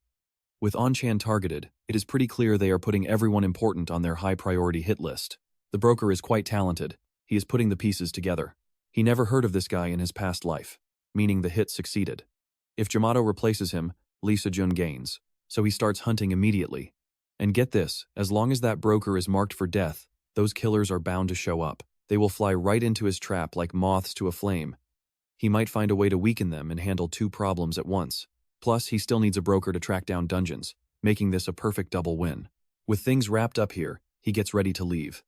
With On Chan targeted, it is pretty clear they are putting everyone important on their high-priority hit list. The broker is quite talented. He is putting the pieces together. He never heard of this guy in his past life, meaning the hit succeeded. If Yamato replaces him, Lee Se-jun gains, so he starts hunting immediately. And get this, as long as that broker is marked for death, those killers are bound to show up. They will fly right into his trap like moths to a flame. He might find a way to weaken them and handle two problems at once. Plus, he still needs a broker to track down dungeons, making this a perfect double win. With things wrapped up here, he gets ready to leave.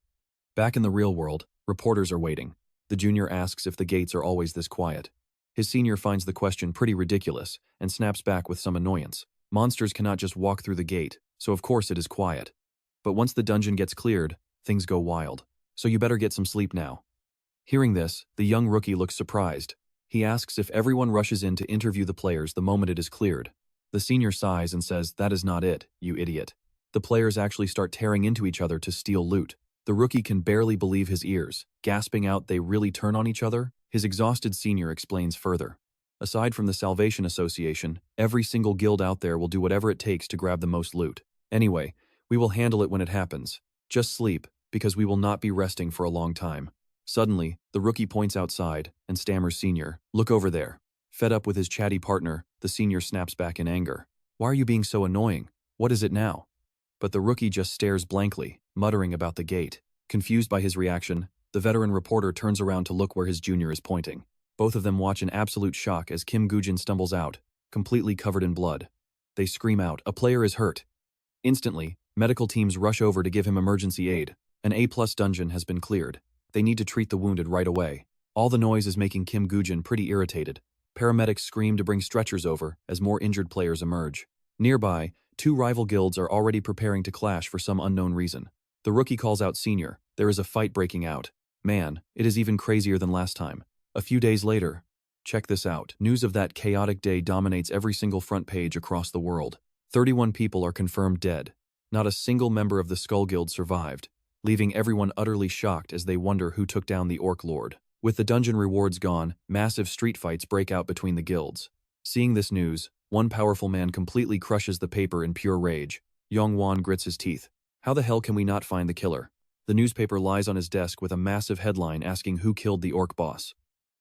Back in the real world, reporters are waiting. The junior asks if the gates are always this quiet. His senior finds the question pretty ridiculous and snaps back with some annoyance. Monsters cannot just walk through the gate, so of course it is quiet. But once the dungeon gets cleared, things go wild. So you better get some sleep now. Hearing this, the young rookie looks surprised. He asks if everyone rushes in to interview the players the moment it is cleared. The senior sighs and says, "That is not it, you idiot." The players actually start tearing into each other to steal loot. The rookie can barely believe his ears, gasping out they really turn on each other. His exhausted senior explains further. Aside from the Salvation Association, every single guild out there will do whatever it takes to grab the most loot. Anyway, we will handle it when it happens. Just sleep, because we will not be resting for a long time. Suddenly, the rookie points outside and stammers, "Senior, look over there." Fed up with his chatty partner, the senior snaps back in anger. "Why are you being so annoying? What is it now?" But the rookie just stares blankly, muttering about the gate. Confused by his reaction, the veteran reporter turns around to look where his junior is pointing. Both of them watch in absolute shock as Kim Woo-jin stumbles out, completely covered in blood. They scream out, "A player is hurt." Instantly, medical teams rush over to give him emergency aid. An A+ dungeon has been cleared. They need to treat the wounded right away. All the noise is making Kim Woo-jin pretty irritated. Paramedics scream to bring stretchers over as more injured players emerge. Nearby, two rival guilds are already preparing to clash for some unknown reason. The rookie calls out, "Senior, there is a fight breaking out. Man, it is even crazier than last time." A few days later, check this out. News of that chaotic day dominates every single front page across the world. 31 people are confirmed dead. Not a single member of the Skull Guild survived, leaving everyone utterly shocked as they wonder who took down the Orc Lord. With the dungeon rewards gone, massive street fights break out between the guilds. Seeing this news, one powerful man completely crushes the paper in pure rage. Yong-won grits his teeth. How the hell can we not find the killer? The newspaper lies on his desk with a massive headline asking who killed the orc boss.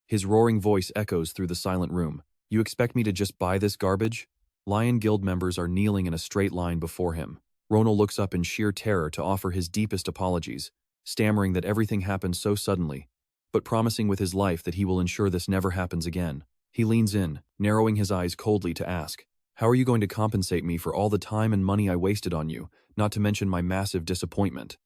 His roaring voice echoes through the silent room. You expect me to just buy this garbage? Lion Guild members are kneeling in a straight line before him. Ronal looks up in sheer terror to offer his deepest apologies, stammering that everything happened so suddenly, but promising with his life that he will ensure this never happens again. He leans in, narrowing his eyes coldly to ask, how are you going to compensate me for all the time and money I wasted on you, not to mention my massive disappointment?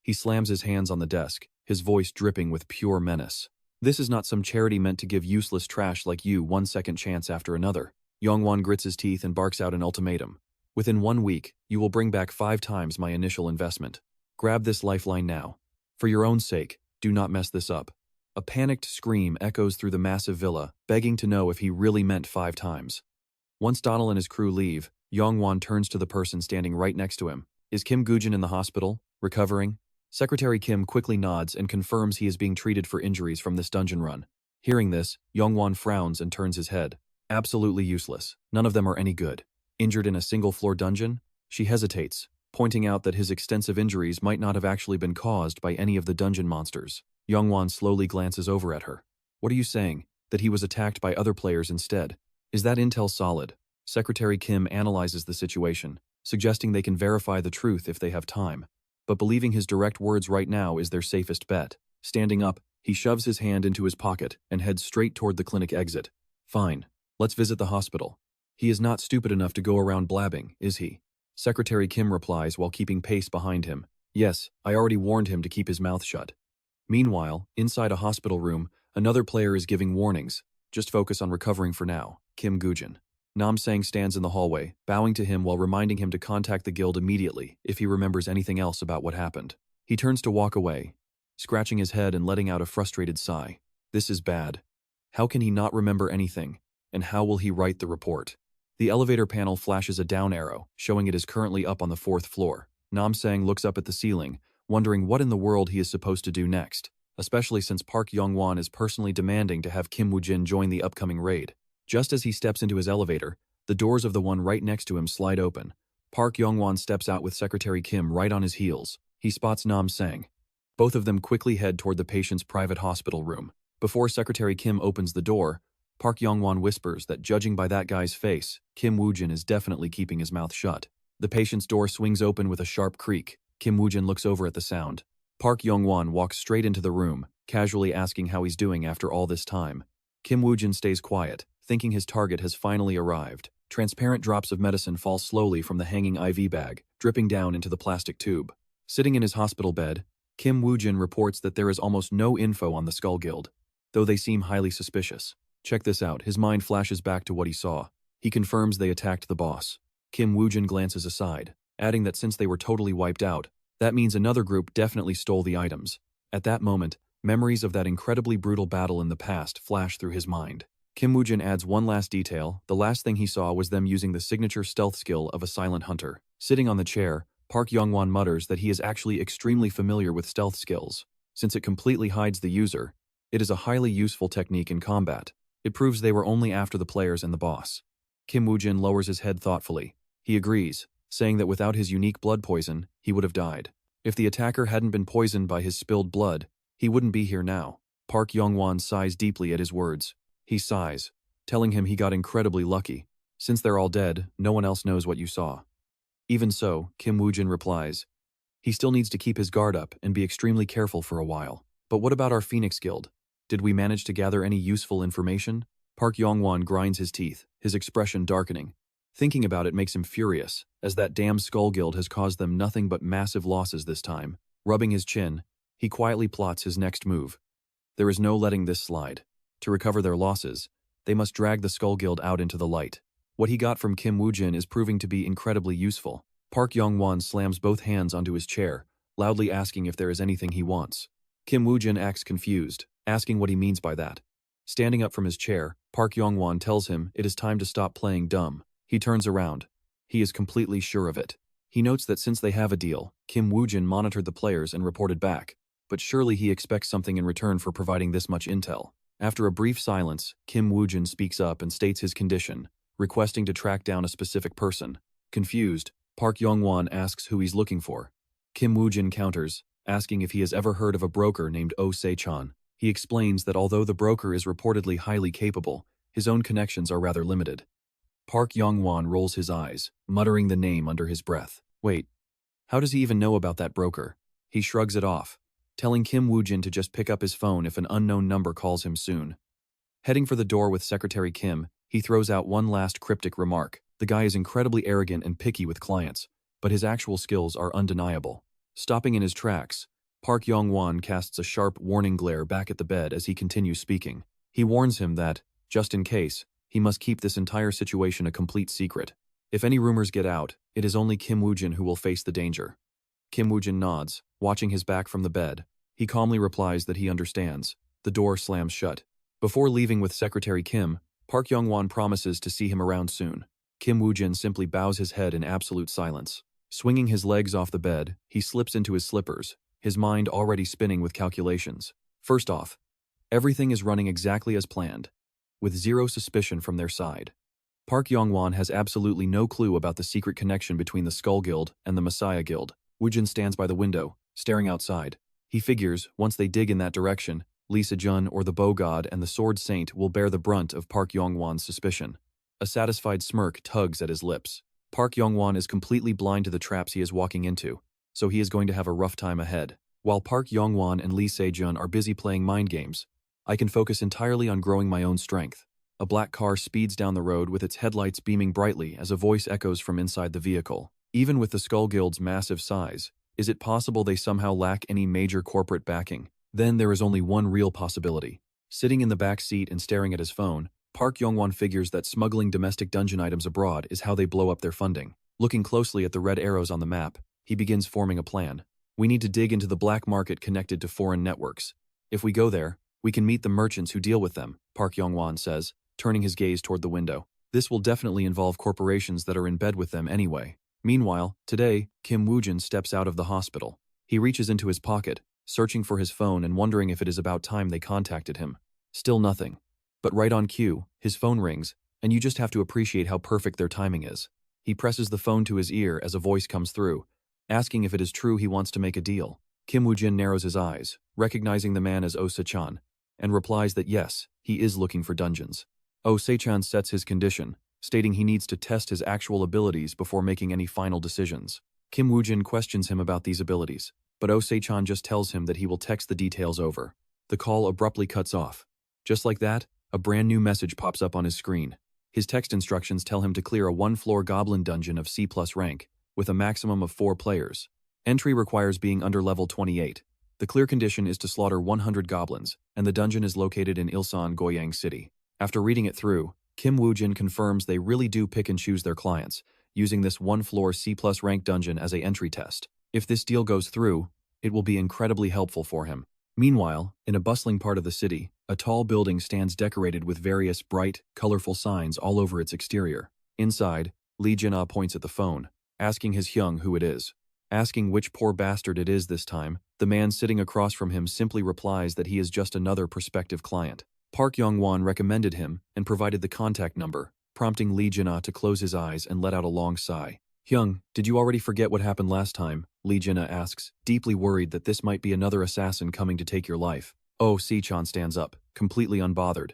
He slams his hands on the desk, his voice dripping with pure menace. This is not some charity meant to give useless trash like you one second chance after another. Yong-won grits his teeth and barks out an ultimatum. Within 1 week, you will bring back 5 times my initial investment. Grab this lifeline now. For your own sake, do not mess this up. A panicked scream echoes through the massive villa, begging to know if he really meant 5 times. Once Donald and his crew leave, Yong-won turns to the person standing right next to him. Is Kim Woo-jin in the hospital, recovering? Secretary Kim quickly nods and confirms he is being treated for injuries from this dungeon run. Hearing this, Yong-won frowns and turns his head. Absolutely useless. None of them are any good. Injured in a single-floor dungeon? She hesitates, pointing out that his extensive injuries might not have actually been caused by any of the dungeon monsters. Yong-won slowly glances over at her. What are you saying? That he was attacked by other players instead? Is that intel solid? Secretary Kim analyzes the situation, suggesting they can verify the truth if they have time. But believing his direct words right now is their safest bet. Standing up, he shoves his hand into his pocket and heads straight toward the clinic exit. Fine, let's visit the hospital. He is not stupid enough to go around blabbing, is he? Secretary Kim replies while keeping pace behind him. Yes, I already warned him to keep his mouth shut. Meanwhile, inside a hospital room, another player is giving warnings. Just focus on recovering for now, Kim Woo-jin. Nam-sang stands in the hallway, bowing to him while reminding him to contact the guild immediately if he remembers anything else about what happened. He turns to walk away, scratching his head and letting out a frustrated sigh. This is bad. How can he not remember anything? And how will he write the report? The elevator panel flashes a down arrow, showing it is currently up on the 4th floor. Nam-sang looks up at the ceiling, wondering what in the world he is supposed to do next, especially since Park Yong-won is personally demanding to have Kim Woo-jin join the upcoming raid. Just as he steps into his elevator, the doors of the one right next to him slide open. Park Yong-won steps out with Secretary Kim right on his heels. He spots Nam-sang. Both of them quickly head toward the patient's private hospital room. Before Secretary Kim opens the door, Park Yong-won whispers that judging by that guy's face, Kim Woo-jin is definitely keeping his mouth shut. The patient's door swings open with a sharp creak. Kim Woo-jin looks over at the sound. Park Yong-won walks straight into the room, casually asking how he's doing after all this time. Kim Woo-jin stays quiet, thinking his target has finally arrived. Transparent drops of medicine fall slowly from the hanging IV bag, dripping down into the plastic tube. Sitting in his hospital bed, Kim Woo-jin reports that there is almost no info on the Skull Guild, though they seem highly suspicious. Check this out, his mind flashes back to what he saw. He confirms they attacked the boss. Kim Woo-jin glances aside, adding that since they were totally wiped out, that means another group definitely stole the items. At that moment, memories of that incredibly brutal battle in the past flash through his mind. Kim Woo-jin adds one last detail. The last thing he saw was them using the signature stealth skill of a silent hunter. Sitting on the chair, Park Yong-won mutters that he is actually extremely familiar with stealth skills. Since it completely hides the user, it is a highly useful technique in combat. It proves they were only after the players and the boss. Kim Woo-jin lowers his head thoughtfully. He agrees, saying that without his unique blood poison, he would have died. If the attacker hadn't been poisoned by his spilled blood, he wouldn't be here now. Park Yong-won sighs deeply at his words. He sighs, telling him he got incredibly lucky. Since they're all dead, no one else knows what you saw. Even so, Kim Woo-jin replies, he still needs to keep his guard up and be extremely careful for a while. But what about our Phoenix Guild? Did we manage to gather any useful information? Park Yong-won grinds his teeth, his expression darkening. Thinking about it makes him furious, as that damn Skull Guild has caused them nothing but massive losses this time. Rubbing his chin, he quietly plots his next move. There is no letting this slide. To recover their losses, they must drag the Skull Guild out into the light. What he got from Kim Woo-jin is proving to be incredibly useful. Park Yong-won slams both hands onto his chair, loudly asking if there is anything he wants. Kim Woo-jin acts confused, asking what he means by that. Standing up from his chair, Park Yong-won tells him it is time to stop playing dumb. He turns around. He is completely sure of it. He notes that since they have a deal, Kim Woo-jin monitored the players and reported back. But surely he expects something in return for providing this much intel. After a brief silence, Kim Woo-jin speaks up and states his condition, requesting to track down a specific person. Confused, Park Yong-won asks who he's looking for. Kim Woo-jin counters, asking if he has ever heard of a broker named Oh Se-chan. He explains that although the broker is reportedly highly capable, his own connections are rather limited. Park Yong-won rolls his eyes, muttering the name under his breath. Wait, how does he even know about that broker? He shrugs it off, telling Kim Woo-jin to just pick up his phone if an unknown number calls him soon. Heading for the door with Secretary Kim, he throws out one last cryptic remark. The guy is incredibly arrogant and picky with clients, but his actual skills are undeniable. Stopping in his tracks, Park Yong-won casts a sharp warning glare back at the bed as he continues speaking. He warns him that, just in case, he must keep this entire situation a complete secret. If any rumors get out, it is only Kim Woo-jin who will face the danger. Kim Woo-jin nods, watching his back from the bed. He calmly replies that he understands. The door slams shut. Before leaving with Secretary Kim, Park Yong-won promises to see him around soon. Kim Woo-jin simply bows his head in absolute silence. Swinging his legs off the bed, he slips into his slippers, his mind already spinning with calculations. First off, everything is running exactly as planned, with zero suspicion from their side. Park Yong-won has absolutely no clue about the secret connection between the Skull Guild and the Messiah Guild. Woo-jin stands by the window, staring outside. He figures, once they dig in that direction, Se-jun or the Bow God and the Sword Saint will bear the brunt of Park Yong-won's suspicion. A satisfied smirk tugs at his lips. Park Yong-won is completely blind to the traps he is walking into, so he is going to have a rough time ahead. While Park Yong-won and Se-jun are busy playing mind games, I can focus entirely on growing my own strength. A black car speeds down the road with its headlights beaming brightly as a voice echoes from inside the vehicle. Even with the Skull Guild's massive size, is it possible they somehow lack any major corporate backing? Then there is only one real possibility. Sitting in the back seat and staring at his phone, Park Yong-won figures that smuggling domestic dungeon items abroad is how they blow up their funding. Looking closely at the red arrows on the map, he begins forming a plan. We need to dig into the black market connected to foreign networks. If we go there, we can meet the merchants who deal with them, Park Yong-won says, turning his gaze toward the window. This will definitely involve corporations that are in bed with them anyway. Meanwhile, today, Kim Woo-jin steps out of the hospital. He reaches into his pocket, searching for his phone and wondering if it is about time they contacted him. Still nothing. But right on cue, his phone rings, and you just have to appreciate how perfect their timing is. He presses the phone to his ear as a voice comes through, asking if it is true he wants to make a deal. Kim Woo-jin narrows his eyes, recognizing the man as Oh Se-chan, and replies that yes, he is looking for dungeons. Oh Se-chan sets his condition, stating he needs to test his actual abilities before making any final decisions. Kim Woo-jin questions him about these abilities, but Oh Se-chan just tells him that he will text the details over. The call abruptly cuts off. Just like that, a brand new message pops up on his screen. His text instructions tell him to clear a one-floor goblin dungeon of C+ rank, with a maximum of 4 players. Entry requires being under level 28. The clear condition is to slaughter 100 goblins, and the dungeon is located in Ilsan, Goyang City. After reading it through, Kim Woo-jin confirms they really do pick and choose their clients, using this one-floor C+ rank dungeon as an entry test. If this deal goes through, it will be incredibly helpful for him. Meanwhile, in a bustling part of the city, a tall building stands decorated with various bright, colorful signs all over its exterior. Inside, Lee Jin-ah points at the phone, asking his Hyung who it is. Asking which poor bastard it is this time, the man sitting across from him simply replies that he is just another prospective client. Park Yong-won recommended him and provided the contact number, prompting Lee Jin-ah to close his eyes and let out a long sigh. Hyung, did you already forget what happened last time? Lee Jin-ah asks, deeply worried that this might be another assassin coming to take your life. Oh Se-chan stands up, completely unbothered.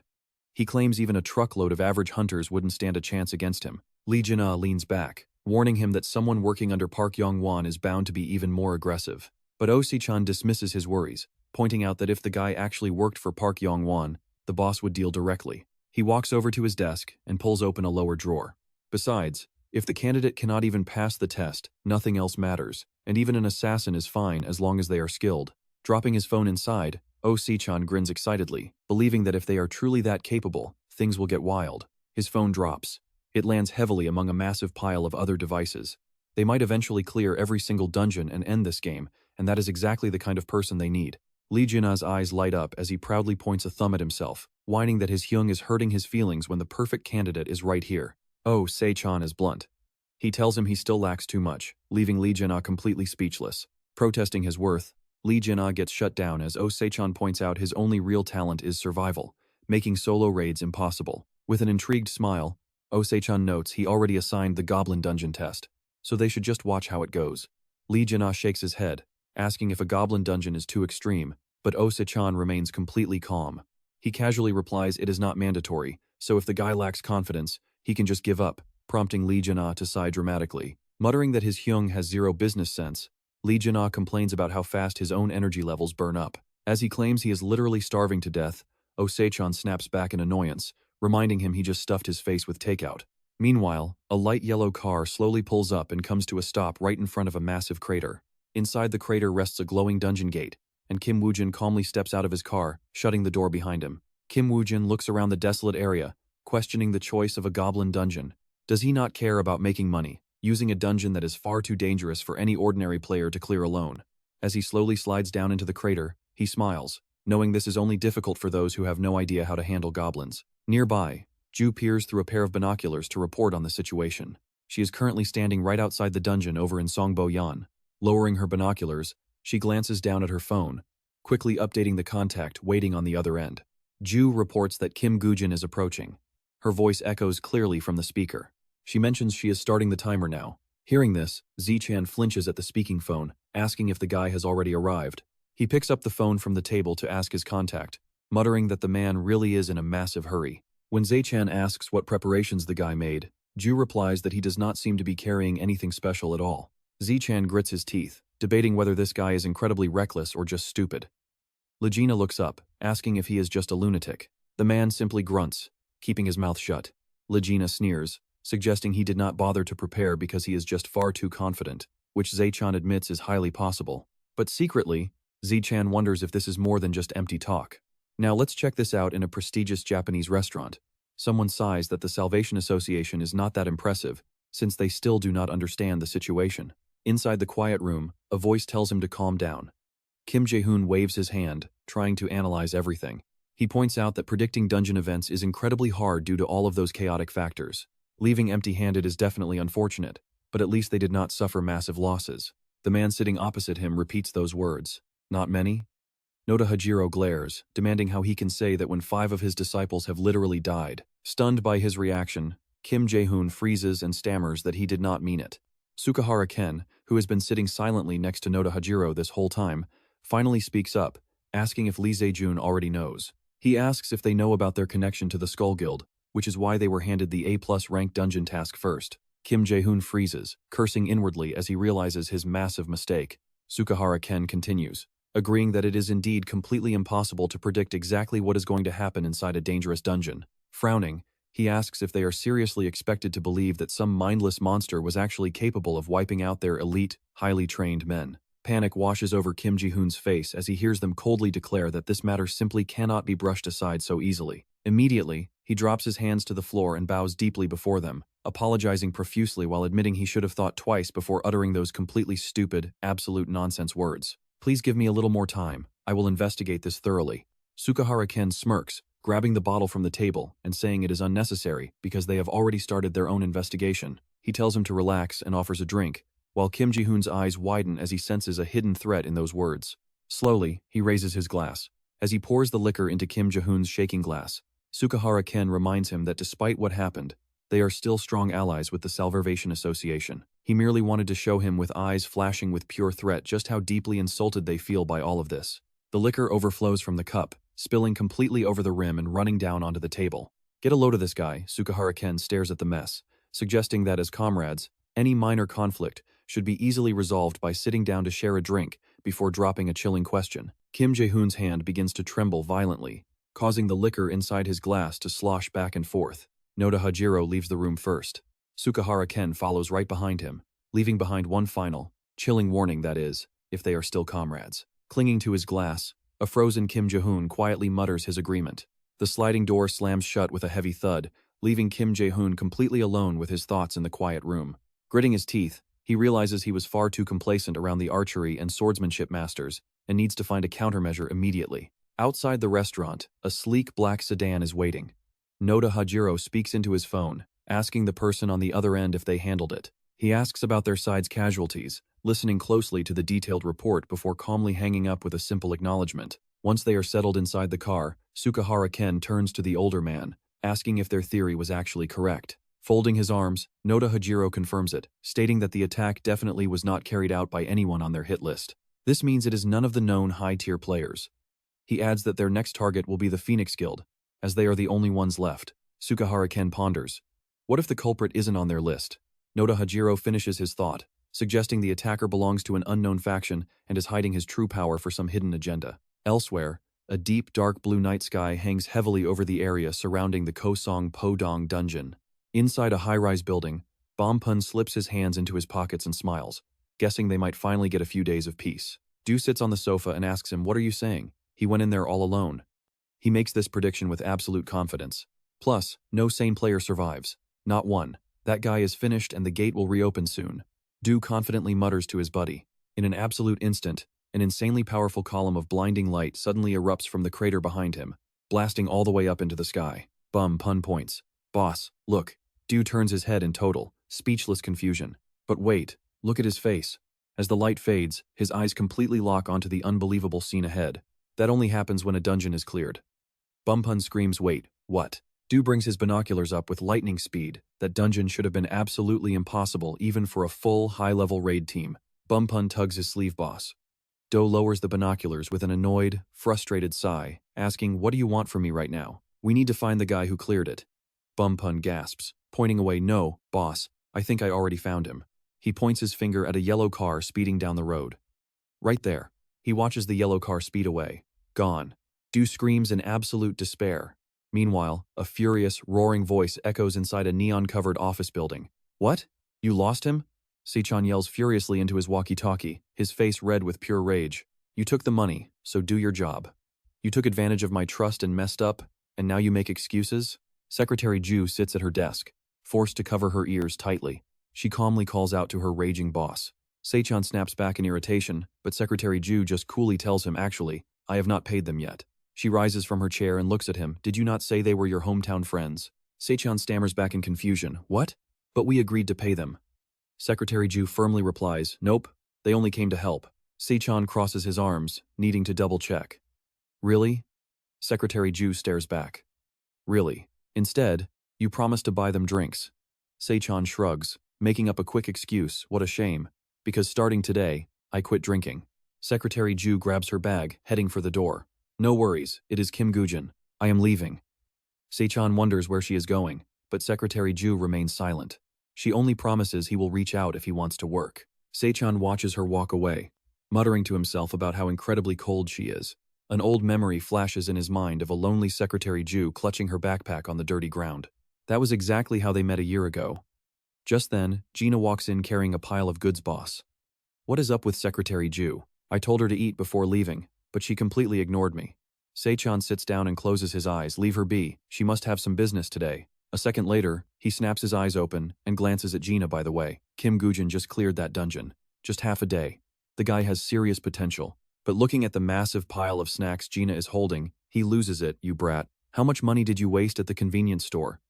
He claims even a truckload of average hunters wouldn't stand a chance against him. Lee Jin-ah leans back, warning him that someone working under Park Yong-won is bound to be even more aggressive. But Oh Se-chan dismisses his worries, pointing out that if the guy actually worked for Park Yong-won, the boss would deal directly. He walks over to his desk and pulls open a lower drawer. Besides, if the candidate cannot even pass the test, nothing else matters, and even an assassin is fine as long as they are skilled. Dropping his phone inside, Oh Se-chan grins excitedly, believing that if they are truly that capable, things will get wild. His phone drops. It lands heavily among a massive pile of other devices. They might eventually clear every single dungeon and end this game, and that is exactly the kind of person they need. Lee Jin-a's eyes light up as he proudly points a thumb at himself, whining that his Hyung is hurting his feelings when the perfect candidate is right here. Oh, Se-chan is blunt. He tells him he still lacks too much, leaving Lee Jin-a completely speechless. Protesting his worth, Lee Jin-a gets shut down as Oh Se-chan points out his only real talent is survival, making solo raids impossible. With an intrigued smile, Oh Se-chan notes he already assigned the Goblin Dungeon test, so they should just watch how it goes. Lee Jin-a shakes his head, asking if a Goblin Dungeon is too extreme, but Oh Se-chan remains completely calm. He casually replies it is not mandatory, so if the guy lacks confidence, he can just give up, prompting Lee Jin-a to sigh dramatically. Muttering that his Hyung has zero business sense, Lee Jin-a complains about how fast his own energy levels burn up. As he claims he is literally starving to death, Oh Se-chan snaps back in annoyance, reminding him he just stuffed his face with takeout. Meanwhile, a light yellow car slowly pulls up and comes to a stop right in front of a massive crater. Inside the crater rests a glowing dungeon gate, and Kim Woo-jin calmly steps out of his car, shutting the door behind him. Kim Woo-jin looks around the desolate area, questioning the choice of a goblin dungeon. Does he not care about making money, using a dungeon that is far too dangerous for any ordinary player to clear alone? As he slowly slides down into the crater, he smiles, knowing this is only difficult for those who have no idea how to handle goblins. Nearby, Ju peers through a pair of binoculars to report on the situation. She is currently standing right outside the dungeon over in Songbo-yan. Lowering her binoculars, she glances down at her phone, quickly updating the contact waiting on the other end. Ju reports that Kim Woo-jin is approaching. Her voice echoes clearly from the speaker. She mentions she is starting the timer now. Hearing this, Z-chan flinches at the speaking phone, asking if the guy has already arrived. He picks up the phone from the table to ask his contact, muttering that the man really is in a massive hurry. When Z-chan asks what preparations the guy made, Ju replies that he does not seem to be carrying anything special at all. Z-chan grits his teeth, debating whether this guy is incredibly reckless or just stupid. Legina looks up, asking if he is just a lunatic. The man simply grunts, keeping his mouth shut. Legina sneers, suggesting he did not bother to prepare because he is just far too confident, which Z-chan admits is highly possible. But secretly, Z-chan wonders if this is more than just empty talk. Now let's check this out in a prestigious Japanese restaurant. Someone sighs that the Salvation Association is not that impressive, since they still do not understand the situation. Inside the quiet room, a voice tells him to calm down. Kim Jae-hoon waves his hand, trying to analyze everything. He points out that predicting dungeon events is incredibly hard due to all of those chaotic factors. Leaving empty-handed is definitely unfortunate, but at least they did not suffer massive losses. The man sitting opposite him repeats those words. Not many? Noda Hajiro glares, demanding how he can say that when 5 of his disciples have literally died. Stunned by his reaction, Kim Jae-hoon freezes and stammers that he did not mean it. Sukahara Ken, who has been sitting silently next to Noda Hajiro this whole time, finally speaks up, asking if Lee Se-jun already knows. He asks if they know about their connection to the Skull Guild, which is why they were handed the A+ rank dungeon task first. Kim Jae-hoon freezes, cursing inwardly as he realizes his massive mistake. Sukahara Ken continues, agreeing that it is indeed completely impossible to predict exactly what is going to happen inside a dangerous dungeon. Frowning, he asks if they are seriously expected to believe that some mindless monster was actually capable of wiping out their elite, highly trained men. Panic washes over Kim Ji-hoon's face as he hears them coldly declare that this matter simply cannot be brushed aside so easily. Immediately, he drops his hands to the floor and bows deeply before them, apologizing profusely while admitting he should have thought twice before uttering those completely stupid, absolute nonsense words. Please give me a little more time. I will investigate this thoroughly. Sukahara Ken smirks, grabbing the bottle from the table and saying it is unnecessary because they have already started their own investigation. He tells him to relax and offers a drink, while Kim Ji-hoon's eyes widen as he senses a hidden threat in those words. Slowly, he raises his glass. As he pours the liquor into Kim Ji-hoon's shaking glass, Sukahara Ken reminds him that despite what happened, they are still strong allies with the Salvation Association. He merely wanted to show him with eyes flashing with pure threat just how deeply insulted they feel by all of this. The liquor overflows from the cup, spilling completely over the rim and running down onto the table. Get a load of this guy, Sukahara Ken stares at the mess, suggesting that as comrades, any minor conflict should be easily resolved by sitting down to share a drink before dropping a chilling question. Kim Jae-hoon's hand begins to tremble violently, causing the liquor inside his glass to slosh back and forth. Noda Hajiro leaves the room first. Sukahara Ken follows right behind him, leaving behind one final, chilling warning that is, if they are still comrades. Clinging to his glass, a frozen Kim Jae-hoon quietly mutters his agreement. The sliding door slams shut with a heavy thud, leaving Kim Jae-hoon completely alone with his thoughts in the quiet room. Gritting his teeth, he realizes he was far too complacent around the archery and swordsmanship masters and needs to find a countermeasure immediately. Outside the restaurant, a sleek black sedan is waiting. Noda Hajiro speaks into his phone, asking the person on the other end if they handled it. He asks about their side's casualties, listening closely to the detailed report before calmly hanging up with a simple acknowledgement. Once they are settled inside the car, Sukahara Ken turns to the older man, asking if their theory was actually correct. Folding his arms, Noda Hajiro confirms it, stating that the attack definitely was not carried out by anyone on their hit list. This means it is none of the known high-tier players. He adds that their next target will be the Phoenix Guild, as they are the only ones left. Sukahara Ken ponders. What if the culprit isn't on their list? Noda Hajiro finishes his thought, suggesting the attacker belongs to an unknown faction and is hiding his true power for some hidden agenda. Elsewhere, a deep dark blue night sky hangs heavily over the area surrounding the Kosong Podong dungeon. Inside a high-rise building, Bompun slips his hands into his pockets and smiles, guessing they might finally get a few days of peace. Du sits on the sofa and asks him, "What are you saying? He went in there all alone." He makes this prediction with absolute confidence. Plus, no sane player survives. Not one. That guy is finished and the gate will reopen soon. Du confidently mutters to his buddy. In an absolute instant, an insanely powerful column of blinding light suddenly erupts from the crater behind him, blasting all the way up into the sky. Pun points. "Boss, look." Du turns his head in total, speechless confusion. But wait, look at his face. As the light fades, his eyes completely lock onto the unbelievable scene ahead. That only happens when a dungeon is cleared. Bumpun screams, "Wait, what?" Du brings his binoculars up with lightning speed. That dungeon should have been absolutely impossible even for a full, high-level raid team. Bumpun tugs his sleeve. "Boss." Do lowers the binoculars with an annoyed, frustrated sigh, asking, "What do you want from me right now? We need to find the guy who cleared it." Bumpun gasps, pointing away. "No, boss, I think I already found him." He points his finger at a yellow car speeding down the road. Right there. He watches the yellow car speed away. Gone. Du screams in absolute despair. Meanwhile, a furious, roaring voice echoes inside a neon-covered office building. "What? You lost him?" Se-chan yells furiously into his walkie-talkie, his face red with pure rage. "You took the money, so do your job. You took advantage of my trust and messed up, and now you make excuses?" Secretary Ju sits at her desk, forced to cover her ears tightly. She calmly calls out to her raging boss. Se-chan snaps back in irritation, but Secretary Ju just coolly tells him, "Actually, I have not paid them yet." She rises from her chair and looks at him. "Did you not say they were your hometown friends?" Se-chan stammers back in confusion. "What? But we agreed to pay them." Secretary Ju firmly replies, "Nope, they only came to help." Se-chan crosses his arms, needing to double-check. "Really?" Secretary Ju stares back. "Really? Instead, you promised to buy them drinks." Se-chan shrugs, making up a quick excuse. "What a shame. Because starting today, I quit drinking." Secretary Ju grabs her bag, heading for the door. "No worries, it is Kim Gujin. I am leaving." Se-chan wonders where she is going, but Secretary Ju remains silent. She only promises he will reach out if he wants to work. Se-chan watches her walk away, muttering to himself about how incredibly cold she is. An old memory flashes in his mind of a lonely Secretary Ju clutching her backpack on the dirty ground. That was exactly how they met a year ago. Just then, Gina walks in carrying a pile of goods. "Boss. What is up with Secretary Ju? I told her to eat before leaving, but she completely ignored me." Se-chan sits down and closes his eyes. "Leave her be, she must have some business today." A second later, he snaps his eyes open and glances at Gina. "By the way, Kim Gujin just cleared that dungeon. Just half a day. The guy has serious potential." But looking at the massive pile of snacks Gina is holding, he loses it. "You brat. How much money did you waste at the convenience store?"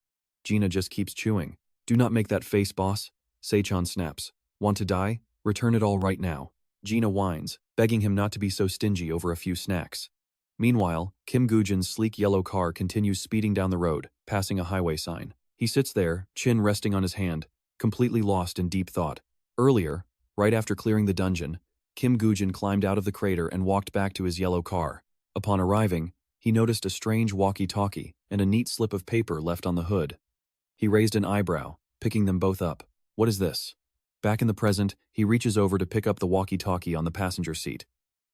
Gina just keeps chewing. "Do not make that face, boss." Se-chan snaps. "Want to die? Return it all right now." Gina whines, begging him not to be so stingy over a few snacks. Meanwhile, Kim Gujin's sleek yellow car continues speeding down the road, passing a highway sign. He sits there, chin resting on his hand, completely lost in deep thought. Earlier, right after clearing the dungeon, Kim Gujin climbed out of the crater and walked back to his yellow car. Upon arriving, he noticed a strange walkie-talkie and a neat slip of paper left on the hood. He raised an eyebrow, picking them both up. "What is this?" Back in the present, he reaches over to pick up the walkie-talkie on the passenger seat.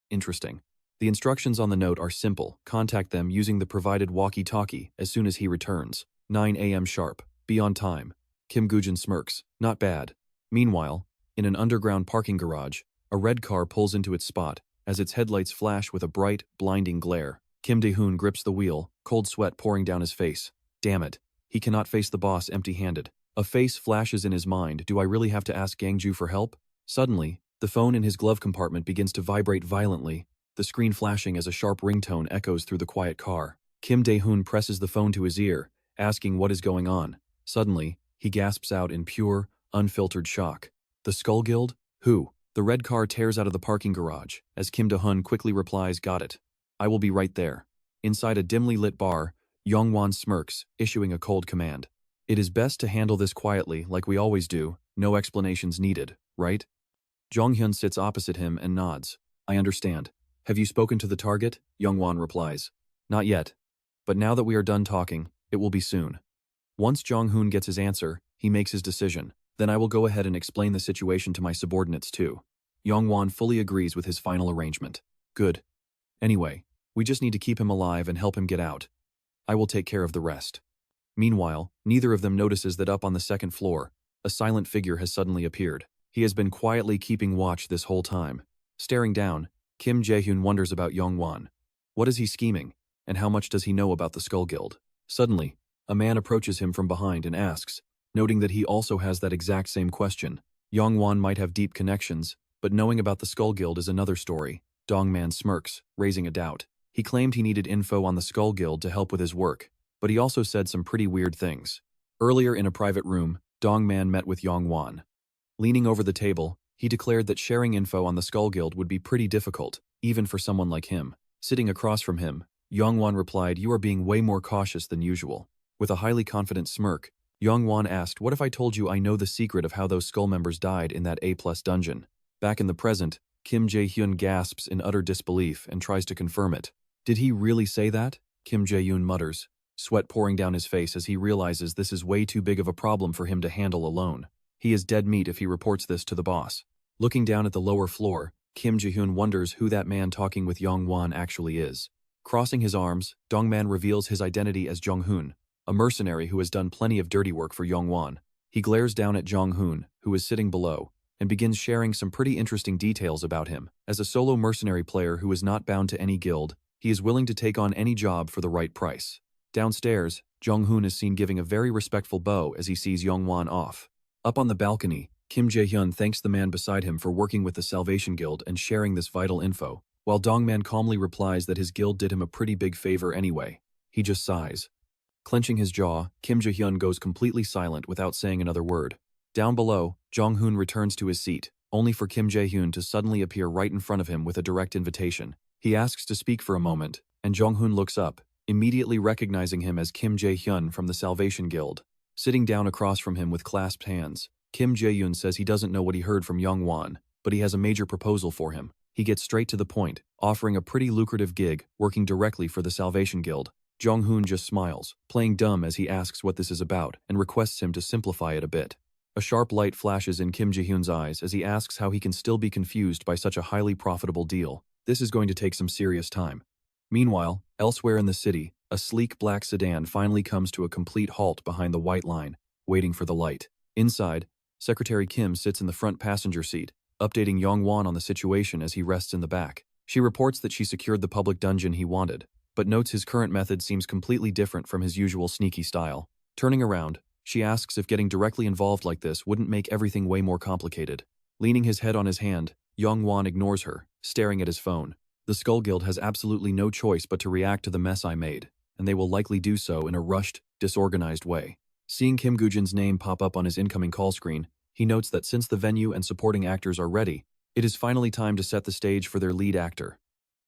Interesting. The instructions on the note are simple. Contact them using the provided walkie-talkie as soon as he returns. 9 a.m. sharp. Be on time. Kim Gujin smirks. Not bad. Meanwhile, in an underground parking garage, a red car pulls into its spot as its headlights flash with a bright, blinding glare. Kim Dae-hoon grips the wheel, cold sweat pouring down his face. Damn it. He cannot face the boss empty-handed. A face flashes in his mind. Do I really have to ask Gangju for help? Suddenly, the phone in his glove compartment begins to vibrate violently. the screen flashing as a sharp ringtone echoes through the quiet car. Kim Dae-hoon presses the phone to his ear, asking what is going on. Suddenly, he gasps out in pure, unfiltered shock. The Skull Guild? Who? The red car tears out of the parking garage, as Kim Da-hoon quickly replies, "Got it. I will be right there." Inside a dimly lit bar, Yong-won smirks, issuing a cold command. "It is best to handle this quietly, like we always do, no explanations needed, right?" Jong-hyun sits opposite him and nods. "I understand. Have you spoken to the target?" Yong-won replies. "Not yet. But now that we are done talking, it will be soon." Once Jong-hoon gets his answer, he makes his decision. "Then I will go ahead and explain the situation to my subordinates too." Yong-won fully agrees with his final arrangement. "Good. Anyway, we just need to keep him alive and help him get out. I will take care of the rest." Meanwhile, neither of them notices that up on the second floor, a silent figure has suddenly appeared. He has been quietly keeping watch this whole time. Staring down, Kim Jae-hyun wonders about Yong-won. What is he scheming, and how much does he know about the Skull Guild? Suddenly, a man approaches him from behind and asks, noting that he also has that exact same question. Yong-won might have deep connections, but knowing about the Skull Guild is another story. Dong-man smirks, raising a doubt. He claimed he needed info on the Skull Guild to help with his work, but he also said some pretty weird things. Earlier in a private room, Dong-man met with Yong-won. Leaning over the table, he declared that sharing info on the Skull Guild would be pretty difficult, even for someone like him. Sitting across from him, Yong-won replied, "You are being way more cautious than usual." With a highly confident smirk, Yong-won asked, "What if I told you I know the secret of how those Skull members died in that A+ dungeon?" Back in the present, Kim Jae-hyun gasps in utter disbelief and tries to confirm it. "Did he really say that?" Kim Jae-hyun mutters, sweat pouring down his face as he realizes this is way too big of a problem for him to handle alone. He is dead meat if he reports this to the boss. Looking down at the lower floor, Kim Jae-hyun wonders who that man talking with Yong-won actually is. Crossing his arms, Dong-man reveals his identity as Jong-hoon, a mercenary who has done plenty of dirty work for Yong-won. He glares down at Jong-hoon, who is sitting below, and begins sharing some pretty interesting details about him. As a solo mercenary player who is not bound to any guild, he is willing to take on any job for the right price. Downstairs, Jong-hoon is seen giving a very respectful bow as he sees Yong-won off. Up on the balcony, Kim Jae-hyun thanks the man beside him for working with the Salvation Guild and sharing this vital info, while Dong-man calmly replies that his guild did him a pretty big favor anyway. He just sighs. Clenching his jaw, Kim Jae-hyun goes completely silent without saying another word. Down below, Jong-hoon returns to his seat, only for Kim Jae-hyun to suddenly appear right in front of him with a direct invitation. He asks to speak for a moment, and Jong-hoon looks up, immediately recognizing him as Kim Jae-hyun from the Salvation Guild. Sitting down across from him with clasped hands, Kim Jae-hyun says he doesn't know what he heard from Yong-won, but he has a major proposal for him. He gets straight to the point, offering a pretty lucrative gig, working directly for the Salvation Guild. Jong-hoon just smiles, playing dumb as he asks what this is about and requests him to simplify it a bit. A sharp light flashes in Kim Jae-hyun's eyes as he asks how he can still be confused by such a highly profitable deal. This is going to take some serious time. Meanwhile, elsewhere in the city, a sleek black sedan finally comes to a complete halt behind the white line, waiting for the light. Inside, Secretary Kim sits in the front passenger seat, updating Yong-won on the situation as he rests in the back. She reports that she secured the public dungeon he wanted, but notes his current method seems completely different from his usual sneaky style. Turning around, she asks if getting directly involved like this wouldn't make everything way more complicated. Leaning his head on his hand, Yong-won ignores her, staring at his phone. The Skull Guild has absolutely no choice but to react to the mess I made, and they will likely do so in a rushed, disorganized way. Seeing Kim Goo-jin's name pop up on his incoming call screen, he notes that since the venue and supporting actors are ready, it is finally time to set the stage for their lead actor.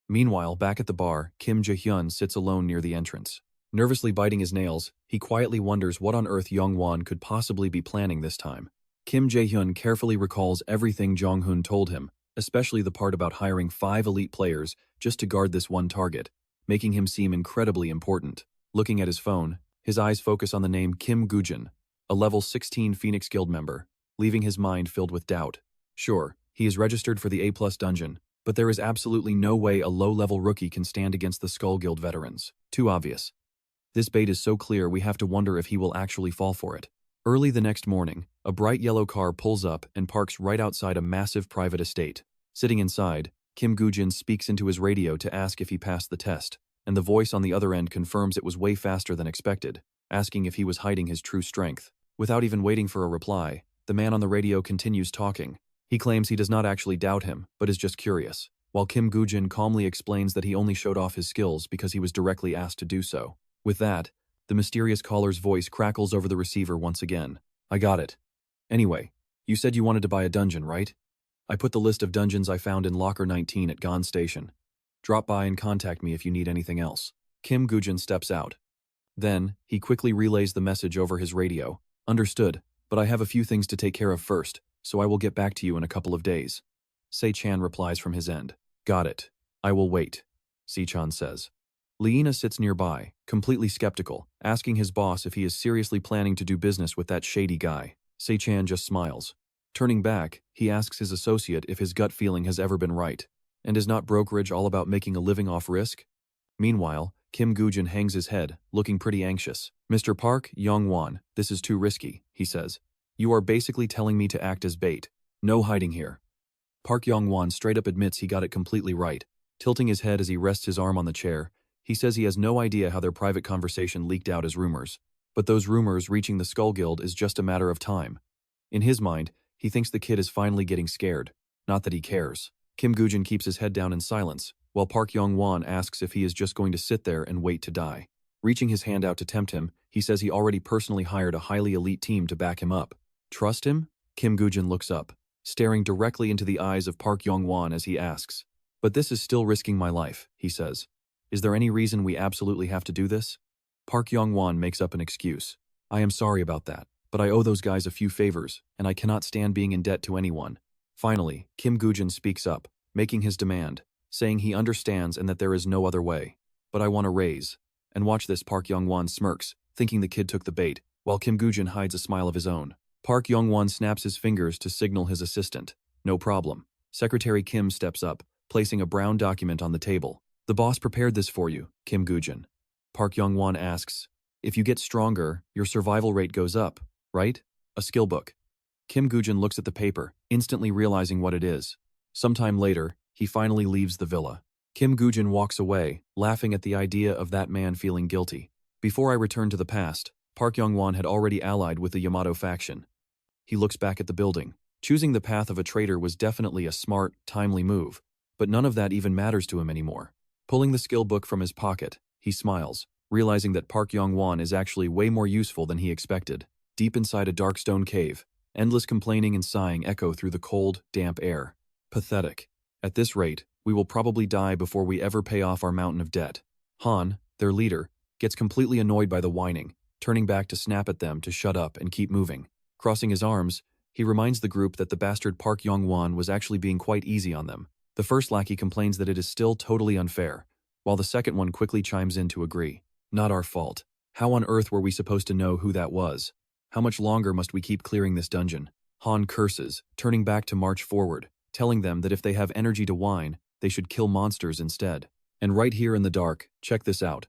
Meanwhile, back at the bar, Kim Jae-hyun sits alone near the entrance. Nervously biting his nails, he quietly wonders what on earth Yong-won could possibly be planning this time. Kim Jae-hyun carefully recalls everything Jong-hoon told him, especially the part about hiring 5 elite players just to guard this one target, making him seem incredibly important. Looking at his phone, his eyes focus on the name Kim Goo-jin, a level 16 Phoenix Guild member, leaving his mind filled with doubt. Sure, he is registered for the A+ dungeon, but there is absolutely no way a low-level rookie can stand against the Skull Guild veterans. Too obvious. This bait is so clear we have to wonder if he will actually fall for it. Early the next morning, a bright yellow car pulls up and parks right outside a massive private estate. Sitting inside, Kim Goo-jin speaks into his radio to ask if he passed the test, and the voice on the other end confirms it was way faster than expected, asking if he was hiding his true strength. Without even waiting for a reply, the man on the radio continues talking. He claims he does not actually doubt him, but is just curious. while Kim Goo-jin calmly explains that he only showed off his skills because he was directly asked to do so. With that, the mysterious caller's voice crackles over the receiver once again. I got it. Anyway, you said you wanted to buy a dungeon, right? I put the list of dungeons I found in Locker 19 at Gon Station. Drop by and contact me if you need anything else. Kim Goo-jin steps out. Then, he quickly relays the message over his radio. Understood, but I have a few things to take care of first, so I will get back to you in a couple of days. Se-chan replies from his end. Got it. I will wait, Se-chan says. Leena sits nearby, completely skeptical, asking his boss if he is seriously planning to do business with that shady guy. Se-chan just smiles. Turning back, he asks his associate if his gut feeling has ever been right. And is not brokerage all about making a living off risk? Meanwhile, Kim Goo-jin hangs his head, looking pretty anxious. Mr. Park Yong-won, this is too risky, he says. You are basically telling me to act as bait. No hiding here. Park Yong-won straight up admits he got it completely right. Tilting his head as he rests his arm on the chair, he says he has no idea how their private conversation leaked out as rumors. But those rumors reaching the Skull Guild is just a matter of time. In his mind, he thinks the kid is finally getting scared. Not that he cares. Kim Goo-jin keeps his head down in silence, while Park Yong-won asks if he is just going to sit there and wait to die. Reaching his hand out to tempt him, he says he already personally hired a highly elite team to back him up. Trust him? Kim Goo-jin looks up, staring directly into the eyes of Park Yong-won as he asks. But this is still risking my life, he says. Is there any reason we absolutely have to do this? Park Yong-won makes up an excuse. I am sorry about that, but I owe those guys a few favors, and I cannot stand being in debt to anyone. Finally, Kim Goo-jin speaks up, making his demand, saying he understands and that there is no other way. But I want a raise. And watch this, Park Yong-won smirks, thinking the kid took the bait, while Kim Goo-jin hides a smile of his own. Park Yong-won snaps his fingers to signal his assistant. No problem. Secretary Kim steps up, placing a brown document on the table. The boss prepared this for you, Kim Goo-jin. Park Yong-won asks, if you get stronger, your survival rate goes up, right? A skill book. Kim Goo-jin looks at the paper, instantly realizing what it is. Sometime later, he finally leaves the villa. Kim Goo-jin walks away, laughing at the idea of that man feeling guilty. Before I return to the past, Park Yong-won had already allied with the Yamato faction. He looks back at the building. Choosing the path of a traitor was definitely a smart, timely move, but none of that even matters to him anymore. Pulling the skill book from his pocket, he smiles, realizing that Park Yong-won is actually way more useful than he expected. Deep inside a dark stone cave, endless complaining and sighing echo through the cold, damp air. Pathetic. At this rate, we will probably die before we ever pay off our mountain of debt. Han, their leader, gets completely annoyed by the whining, turning back to snap at them to shut up and keep moving. Crossing his arms, he reminds the group that the bastard Park Yong-won was actually being quite easy on them. The first lackey complains that it is still totally unfair, while the second one quickly chimes in to agree. Not our fault. How on earth were we supposed to know who that was? How much longer must we keep clearing this dungeon? Han curses, turning back to march forward, telling them that if they have energy to whine, they should kill monsters instead. And right here in the dark, check this out.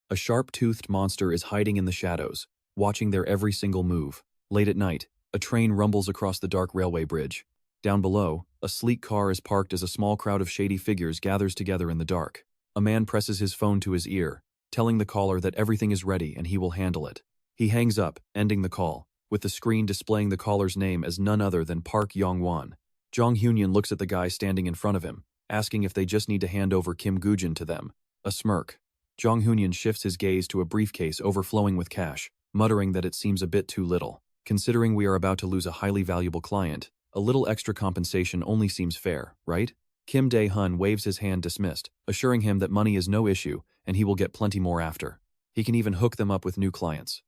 A sharp-toothed monster is hiding in the shadows, watching their every single move. Late at night, a train rumbles across the dark railway bridge. Down below, a sleek car is parked as a small crowd of shady figures gathers together in the dark. A man presses his phone to his ear, telling the caller that everything is ready and he will handle it. He hangs up, ending the call, with the screen displaying the caller's name as none other than Park Yong-won. Jong Hyun looks at the guy standing in front of him, asking if they just need to hand over Kim Goo-jin to them. A smirk. Jong Hyun shifts his gaze to a briefcase overflowing with cash, muttering that it seems a bit too little. Considering we are about to lose a highly valuable client, a little extra compensation only seems fair, right? Kim Dae-hun waves his hand dismissed, assuring him that money is no issue and he will get plenty more after. He can even hook them up with new clients.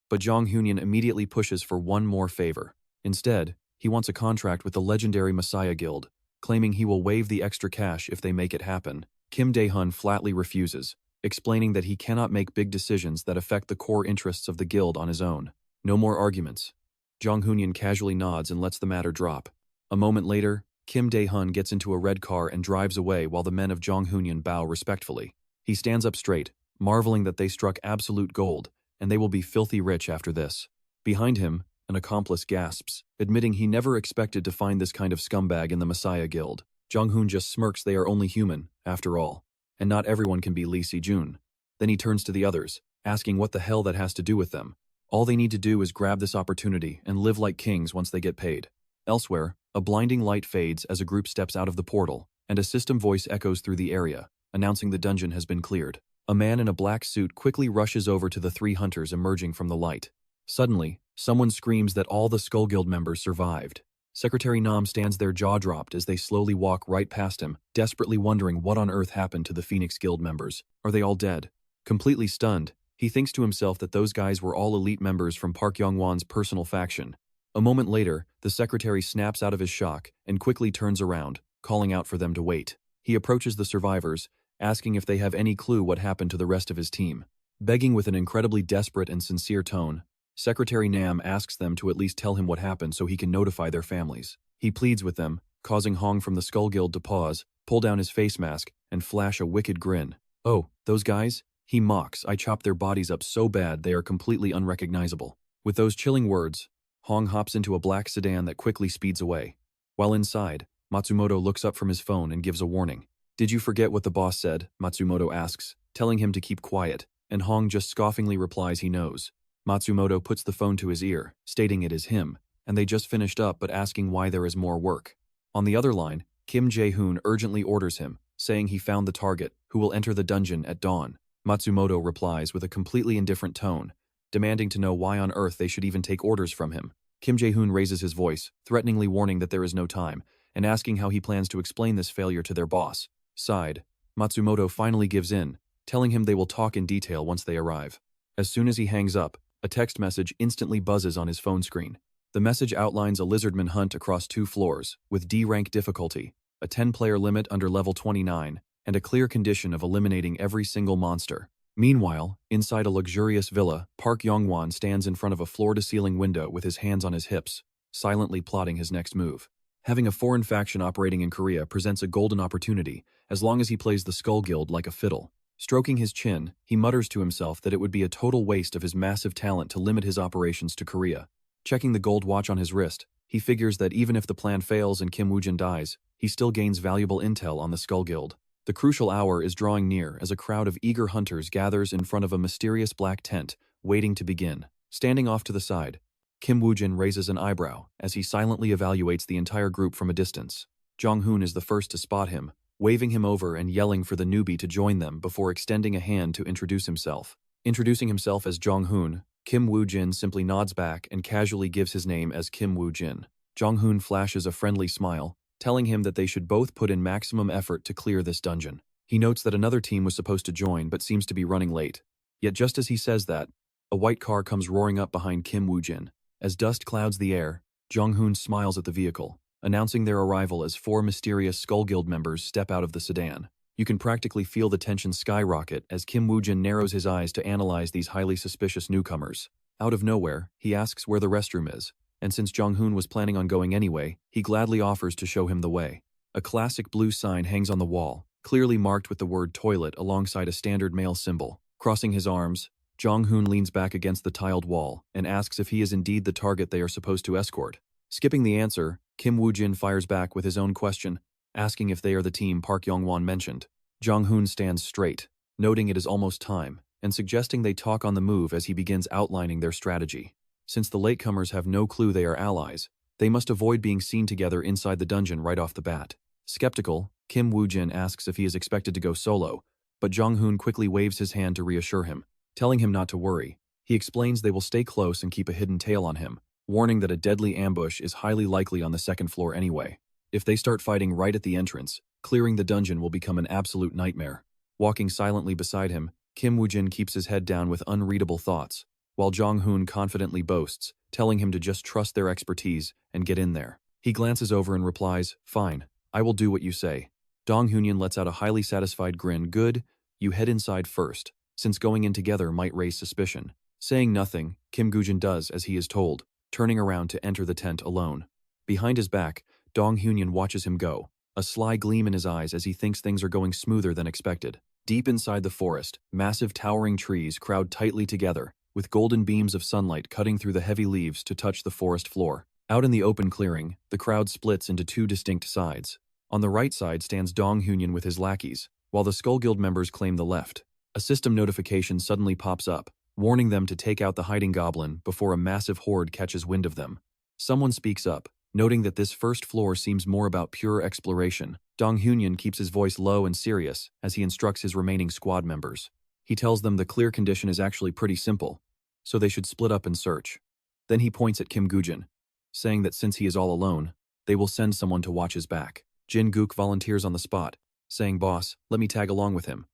But Jong Hyun immediately pushes for one more favor. Instead, he wants a contract with the legendary Messiah Guild, claiming he will waive the extra cash if they make it happen. Kim Dae-hun flatly refuses, explaining that he cannot make big decisions that affect the core interests of the guild on his own. No more arguments. Jong Hyun casually nods and lets the matter drop. A moment later, Kim Dae-hun gets into a red car and drives away while the men of Jong Hyun bow respectfully. He stands up straight, marveling that they struck absolute gold, and they will be filthy rich after this. Behind him, an accomplice gasps, admitting he never expected to find this kind of scumbag in the Messiah Guild. Jong Hyun just smirks. They are only human, after all, and not everyone can be Lee Se-jun. Then he turns to the others, asking what the hell that has to do with them. All they need to do is grab this opportunity and live like kings once they get paid. Elsewhere, a blinding light fades as a group steps out of the portal, and a system voice echoes through the area, announcing the dungeon has been cleared. A man in a black suit quickly rushes over to the three hunters emerging from the light. Suddenly, someone screams that all the Skull Guild members survived. Secretary Nam stands there jaw-dropped as they slowly walk right past him, desperately wondering what on earth happened to the Phoenix Guild members. Are they all dead? Completely stunned, he thinks to himself that those guys were all elite members from Park Yong-won's personal faction. A moment later, the secretary snaps out of his shock and quickly turns around, calling out for them to wait. He approaches the survivors, asking if they have any clue what happened to the rest of his team. Begging with an incredibly desperate and sincere tone, Secretary Nam asks them to at least tell him what happened so he can notify their families. He pleads with them, causing Hong from the Skull Guild to pause, pull down his face mask, and flash a wicked grin. "Oh, those guys?" He mocks. "I chopped their bodies up so bad they are completely unrecognizable." With those chilling words, Hong hops into a black sedan that quickly speeds away. While inside, Matsumoto looks up from his phone and gives a warning. "Did you forget what the boss said?" Matsumoto asks, telling him to keep quiet, and Hong just scoffingly replies he knows. Matsumoto puts the phone to his ear, stating it is him, and they just finished up but asking why there is more work. On the other line, Kim Jae-hoon urgently orders him, saying he found the target, who will enter the dungeon at dawn. Matsumoto replies with a completely indifferent tone, demanding to know why on earth they should even take orders from him. Kim Jae-hoon raises his voice, threateningly warning that there is no time, and asking how he plans to explain this failure to their boss. Sighed, Matsumoto finally gives in, telling him they will talk in detail once they arrive. As soon as he hangs up, a text message instantly buzzes on his phone screen. The message outlines a lizardman hunt across 2 floors, with D-rank difficulty, a 10-player limit under level 29, and a clear condition of eliminating every single monster. Meanwhile, inside a luxurious villa, Park Yong-won stands in front of a floor-to-ceiling window with his hands on his hips, silently plotting his next move. Having a foreign faction operating in Korea presents a golden opportunity, as long as he plays the Skull Guild like a fiddle. Stroking his chin, he mutters to himself that it would be a total waste of his massive talent to limit his operations to Korea. Checking the gold watch on his wrist, he figures that even if the plan fails and Kim Woo-jin dies, he still gains valuable intel on the Skull Guild. The crucial hour is drawing near as a crowd of eager hunters gathers in front of a mysterious black tent, waiting to begin. Standing off to the side, Kim Woo-jin raises an eyebrow as he silently evaluates the entire group from a distance. Jong-hoon is the first to spot him, waving him over and yelling for the newbie to join them before extending a hand to introduce himself. Introducing himself as Jong-hoon, Kim Woo-jin simply nods back and casually gives his name as Kim Woo-jin. Jong-hoon flashes a friendly smile, telling him that they should both put in maximum effort to clear this dungeon. He notes that another team was supposed to join but seems to be running late. Yet just as he says that, a white car comes roaring up behind Kim Woo-jin. As dust clouds the air, Jong-hoon smiles at the vehicle, announcing their arrival as 4 mysterious Skull Guild members step out of the sedan. You can practically feel the tension skyrocket as Kim Woo-jin narrows his eyes to analyze these highly suspicious newcomers. Out of nowhere, he asks where the restroom is, and since Jong-hoon was planning on going anyway, he gladly offers to show him the way. A classic blue sign hangs on the wall, clearly marked with the word toilet alongside a standard male symbol. Crossing his arms, Jong-hoon leans back against the tiled wall and asks if he is indeed the target they are supposed to escort. Skipping the answer, Kim Woo-jin fires back with his own question, asking if they are the team Park Yong-won mentioned. Jong-hoon stands straight, noting it is almost time, and suggesting they talk on the move as he begins outlining their strategy. Since the latecomers have no clue they are allies, they must avoid being seen together inside the dungeon right off the bat. Skeptical, Kim Woo-jin asks if he is expected to go solo, but Jong-hoon quickly waves his hand to reassure him, telling him not to worry. He explains they will stay close and keep a hidden tail on him, warning that a deadly ambush is highly likely on the 2nd floor anyway. If they start fighting right at the entrance, clearing the dungeon will become an absolute nightmare. Walking silently beside him, Kim Woo-jin keeps his head down with unreadable thoughts, while Jong-hoon confidently boasts, telling him to just trust their expertise and get in there. He glances over and replies, "Fine, I will do what you say." Dong-hoon lets out a highly satisfied grin. "Good, you head inside first, since going in together might raise suspicion." Saying nothing, Kim Woo-jin does as he is told, turning around to enter the tent alone. Behind his back, Dong-hoon watches him go, a sly gleam in his eyes as he thinks things are going smoother than expected. Deep inside the forest, massive towering trees crowd tightly together, with golden beams of sunlight cutting through the heavy leaves to touch the forest floor. Out in the open clearing, the crowd splits into 2 distinct sides. On the right side stands Dong-hoon with his lackeys, while the Skull Guild members claim the left. A system notification suddenly pops up, warning them to take out the hiding goblin before a massive horde catches wind of them. Someone speaks up, noting that this first floor seems more about pure exploration, Dong Hyun keeps his voice low and serious as he instructs his remaining squad members. He tells them the clear condition is actually pretty simple, so they should split up and search. Then he points at Kim Woo-jin, saying that since he is all alone, they will send someone to watch his back. Jin Gook volunteers on the spot, saying, "Boss, let me tag along with him."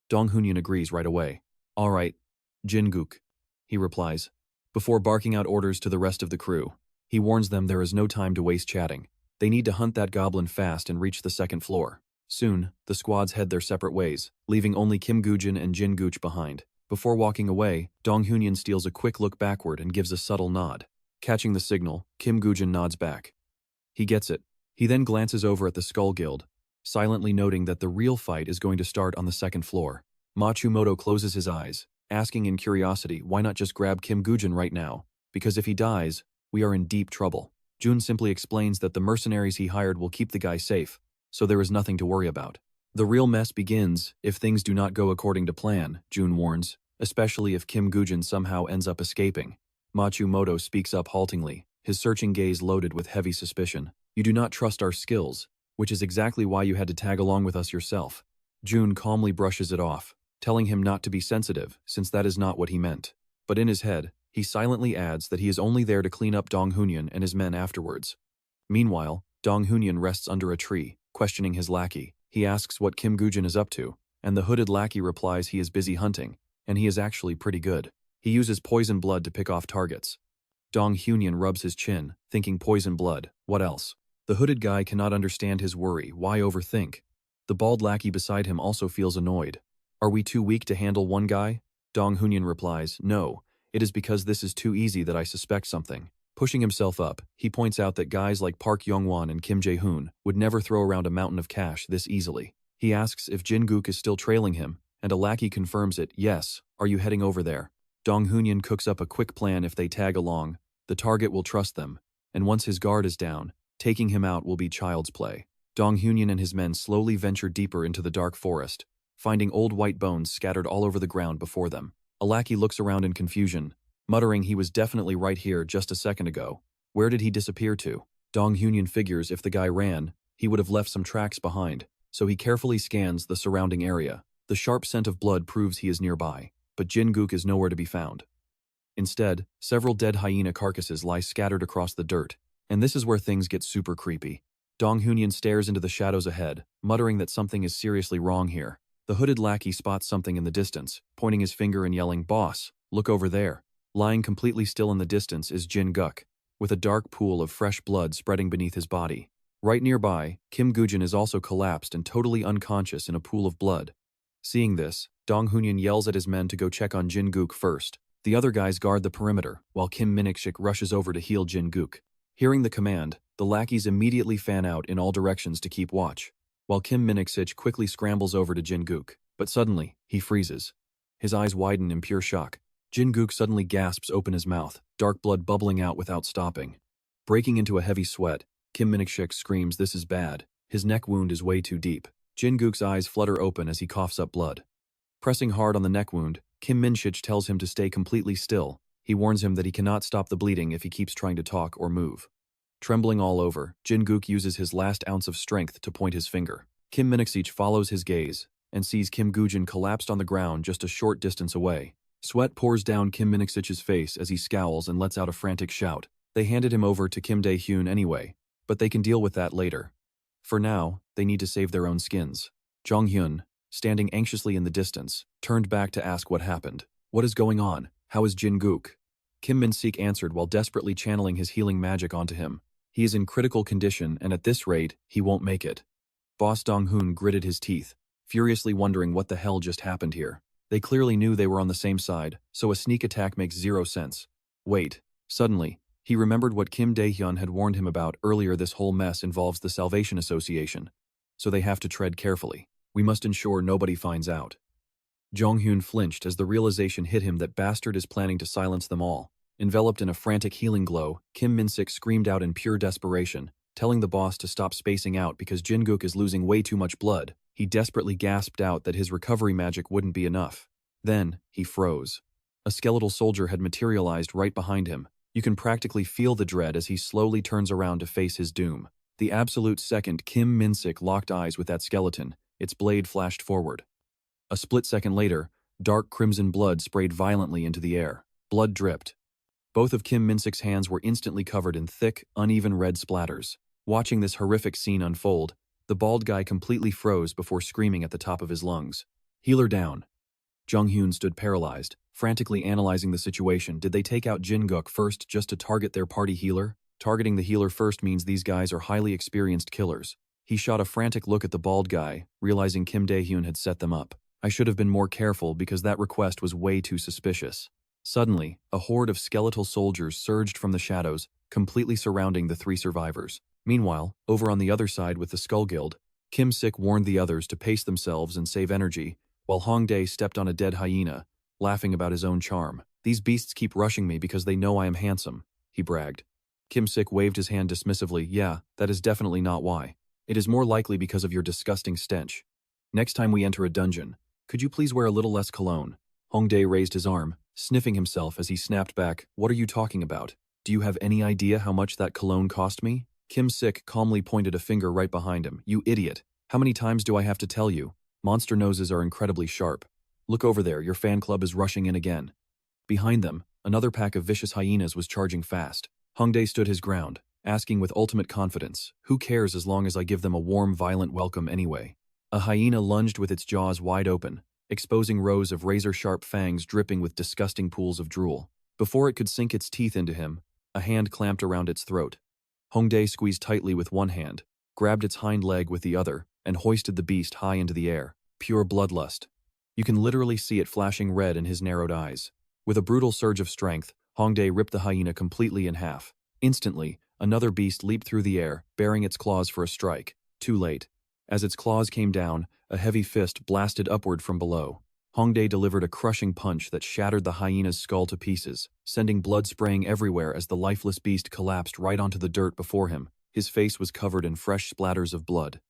Dong Hyun agrees right away. "All right, Jin Gook," he replies, before barking out orders to the rest of the crew. He warns them there is no time to waste chatting. They need to hunt that goblin fast and reach the second floor. Soon, the squads head their separate ways, leaving only Kim Woo-jin and Jin Gooch behind. Before walking away, Dong Hyun steals a quick look backward and gives a subtle nod. Catching the signal, Kim Woo-jin nods back. He gets it. He then glances over at the Skull Guild, silently noting that the real fight is going to start on the second floor. Matsumoto closes his eyes, asking in curiosity why not just grab Kim Woo-jin right now, because if he dies, we are in deep trouble. Jun simply explains that the mercenaries he hired will keep the guy safe, so there is nothing to worry about. The real mess begins if things do not go according to plan, Jun warns, especially if Kim Woo-jin somehow ends up escaping. Matsumoto speaks up haltingly, his searching gaze loaded with heavy suspicion. "You do not trust our skills, which is exactly why you had to tag along with us yourself." Jun calmly brushes it off, telling him not to be sensitive, since that is not what he meant. But in his head, he silently adds that he is only there to clean up Dong Hyun and his men afterwards. Meanwhile, Dong Hyun rests under a tree, questioning his lackey. He asks what Kim Woo-jin is up to, and the hooded lackey replies he is busy hunting, and he is actually pretty good. He uses poison blood to pick off targets. Dong Hyun rubs his chin, thinking poison blood, what else? The hooded guy cannot understand his worry, why overthink? The bald lackey beside him also feels annoyed. "Are we too weak to handle one guy?" Dong Hyun replies, "No. It is because this is too easy that I suspect something." Pushing himself up, he points out that guys like Park Yong-won and Kim Jae-hoon would never throw around a mountain of cash this easily. He asks if Jin Gook is still trailing him, and a lackey confirms it. "Yes, are you heading over there?" Dong Hyun cooks up a quick plan. If they tag along, the target will trust them, and once his guard is down, taking him out will be child's play. Dong Hyun and his men slowly venture deeper into the dark forest, finding old white bones scattered all over the ground before them. A lackey looks around in confusion, muttering he was definitely right here just a second ago. Where did he disappear to? Dong Hyun figures if the guy ran, he would have left some tracks behind, so he carefully scans the surrounding area. The sharp scent of blood proves he is nearby, but Jin Gook is nowhere to be found. Instead, several dead hyena carcasses lie scattered across the dirt, and this is where things get super creepy. Dong Hyun stares into the shadows ahead, muttering that something is seriously wrong here. The hooded lackey spots something in the distance, pointing his finger and yelling, "Boss, look over there." Lying completely still in the distance is Jin Gook, with a dark pool of fresh blood spreading beneath his body. Right nearby, Kim Woo-jin is also collapsed and totally unconscious in a pool of blood. Seeing this, Dong Hyun yells at his men to go check on Jin Gook first. The other guys guard the perimeter, while Kim Min-sik rushes over to heal Jin Gook. Hearing the command, the lackeys immediately fan out in all directions to keep watch, while Kim Min-sik quickly scrambles over to Jin Gook. But suddenly, he freezes. His eyes widen in pure shock. Jin Gook suddenly gasps open his mouth, dark blood bubbling out without stopping. Breaking into a heavy sweat, Kim Min-sik screams, "This is bad." His neck wound is way too deep. Jin Gook's eyes flutter open as he coughs up blood. Pressing hard on the neck wound, Kim Min-sik tells him to stay completely still. He warns him that he cannot stop the bleeding if he keeps trying to talk or move. Trembling all over, Jin Gook uses his last ounce of strength to point his finger. Kim Min-sik follows his gaze and sees Kim Woo-jin collapsed on the ground just a short distance away. Sweat pours down Kim Min-sik's face as he scowls and lets out a frantic shout. They handed him over to Kim Dae-hyun anyway, but they can deal with that later. For now, they need to save their own skins. Jong-hyun, standing anxiously in the distance, turned back to ask what happened. "What is going on? How is Jin Gook?" Kim Min-sik answered while desperately channeling his healing magic onto him. "He is in critical condition, and at this rate, he won't make it." Boss Dong-hoon gritted his teeth, furiously wondering what the hell just happened here. They clearly knew they were on the same side, so a sneak attack makes zero sense. Wait. Suddenly, he remembered what Kim Dae-hyun had warned him about earlier. This whole mess involves the Salvation Association, so they have to tread carefully. We must ensure nobody finds out. Jong-hyun flinched as the realization hit him that Bastard is planning to silence them all. Enveloped in a frantic healing glow, Kim Min-sik screamed out in pure desperation, telling the boss to stop spacing out because Jin Gook is losing way too much blood. He desperately gasped out that his recovery magic wouldn't be enough. Then, he froze. A skeletal soldier had materialized right behind him. You can practically feel the dread as he slowly turns around to face his doom. The absolute second Kim Min-sik locked eyes with that skeleton, its blade flashed forward. A split second later, dark crimson blood sprayed violently into the air. Blood dripped. Both of Kim Min-sik's hands were instantly covered in thick, uneven red splatters. Watching this horrific scene unfold, the bald guy completely froze before screaming at the top of his lungs. "Healer down." Jung-hyun stood paralyzed, frantically analyzing the situation. Did they take out Jin-guk first just to target their party healer? Targeting the healer first means these guys are highly experienced killers. He shot a frantic look at the bald guy, realizing Kim Dae-hyun had set them up. I should have been more careful because that request was way too suspicious. Suddenly, a horde of skeletal soldiers surged from the shadows, completely surrounding the three survivors. Meanwhile, over on the other side with the Skull Guild, Kim Sik warned the others to pace themselves and save energy, while Hong Dae stepped on a dead hyena, laughing about his own charm. "These beasts keep rushing me because they know I am handsome," he bragged. Kim Sik waved his hand dismissively. "Yeah, that is definitely not why. It is more likely because of your disgusting stench. Next time we enter a dungeon, could you please wear a little less cologne?" Hong Dae raised his arm, sniffing himself as he snapped back. "What are you talking about? Do you have any idea how much that cologne cost me?" Kim Sik calmly pointed a finger right behind him. "You idiot. How many times do I have to tell you? Monster noses are incredibly sharp. Look over there, your fan club is rushing in again." Behind them, another pack of vicious hyenas was charging fast. Hong Dae stood his ground, asking with ultimate confidence, "Who cares as long as I give them a warm, violent welcome anyway?" A hyena lunged with its jaws wide open, exposing rows of razor-sharp fangs dripping with disgusting pools of drool. Before it could sink its teeth into him, a hand clamped around its throat. Hong Dae squeezed tightly with one hand, grabbed its hind leg with the other, and hoisted the beast high into the air. Pure bloodlust. You can literally see it flashing red in his narrowed eyes. With a brutal surge of strength, Hong Dae ripped the hyena completely in half. Instantly, another beast leaped through the air, baring its claws for a strike. Too late. As its claws came down, a heavy fist blasted upward from below. Hong Dae delivered a crushing punch that shattered the hyena's skull to pieces, sending blood spraying everywhere as the lifeless beast collapsed right onto the dirt before him. His face was covered in fresh splatters of blood.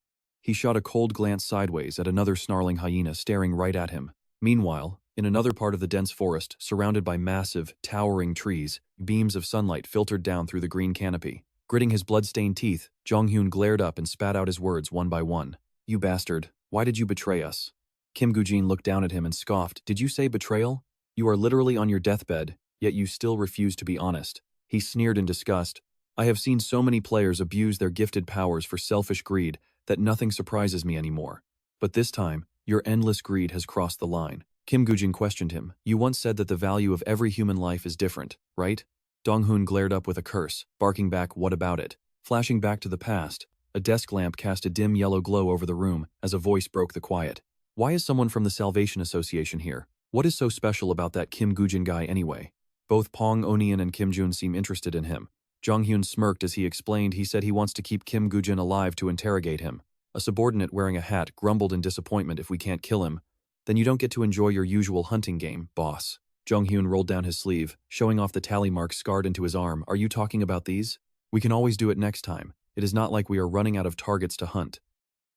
He shot a cold glance sideways at another snarling hyena staring right at him. Meanwhile, in another part of the dense forest, surrounded by massive, towering trees, beams of sunlight filtered down through the green canopy. Gritting his blood-stained teeth, Jung-hyun glared up and spat out his words one by one. "You bastard, why did you betray us?" Kim Goo-jin looked down at him and scoffed. "Did you say betrayal? You are literally on your deathbed, yet you still refuse to be honest." He sneered in disgust. "I have seen so many players abuse their gifted powers for selfish greed that nothing surprises me anymore. But this time, your endless greed has crossed the line." Kim Goo-jin questioned him. "You once said that the value of every human life is different, right?" Dong-hoon glared up with a curse, barking back, "What about it?" Flashing back to the past, a desk lamp cast a dim yellow glow over the room as a voice broke the quiet. "Why is someone from the Salvation Association here? What is so special about that Kim Goo-jin guy anyway?" Both Pong Onion and Kim Jun seem interested in him. Jung-hyun smirked as he explained he said he wants to keep Kim Goo-jin alive to interrogate him. A subordinate wearing a hat grumbled in disappointment. "If we can't kill him, then you don't get to enjoy your usual hunting game, boss." Jung-hyun rolled down his sleeve, showing off the tally mark scarred into his arm. "Are you talking about these? We can always do it next time. It is not like we are running out of targets to hunt."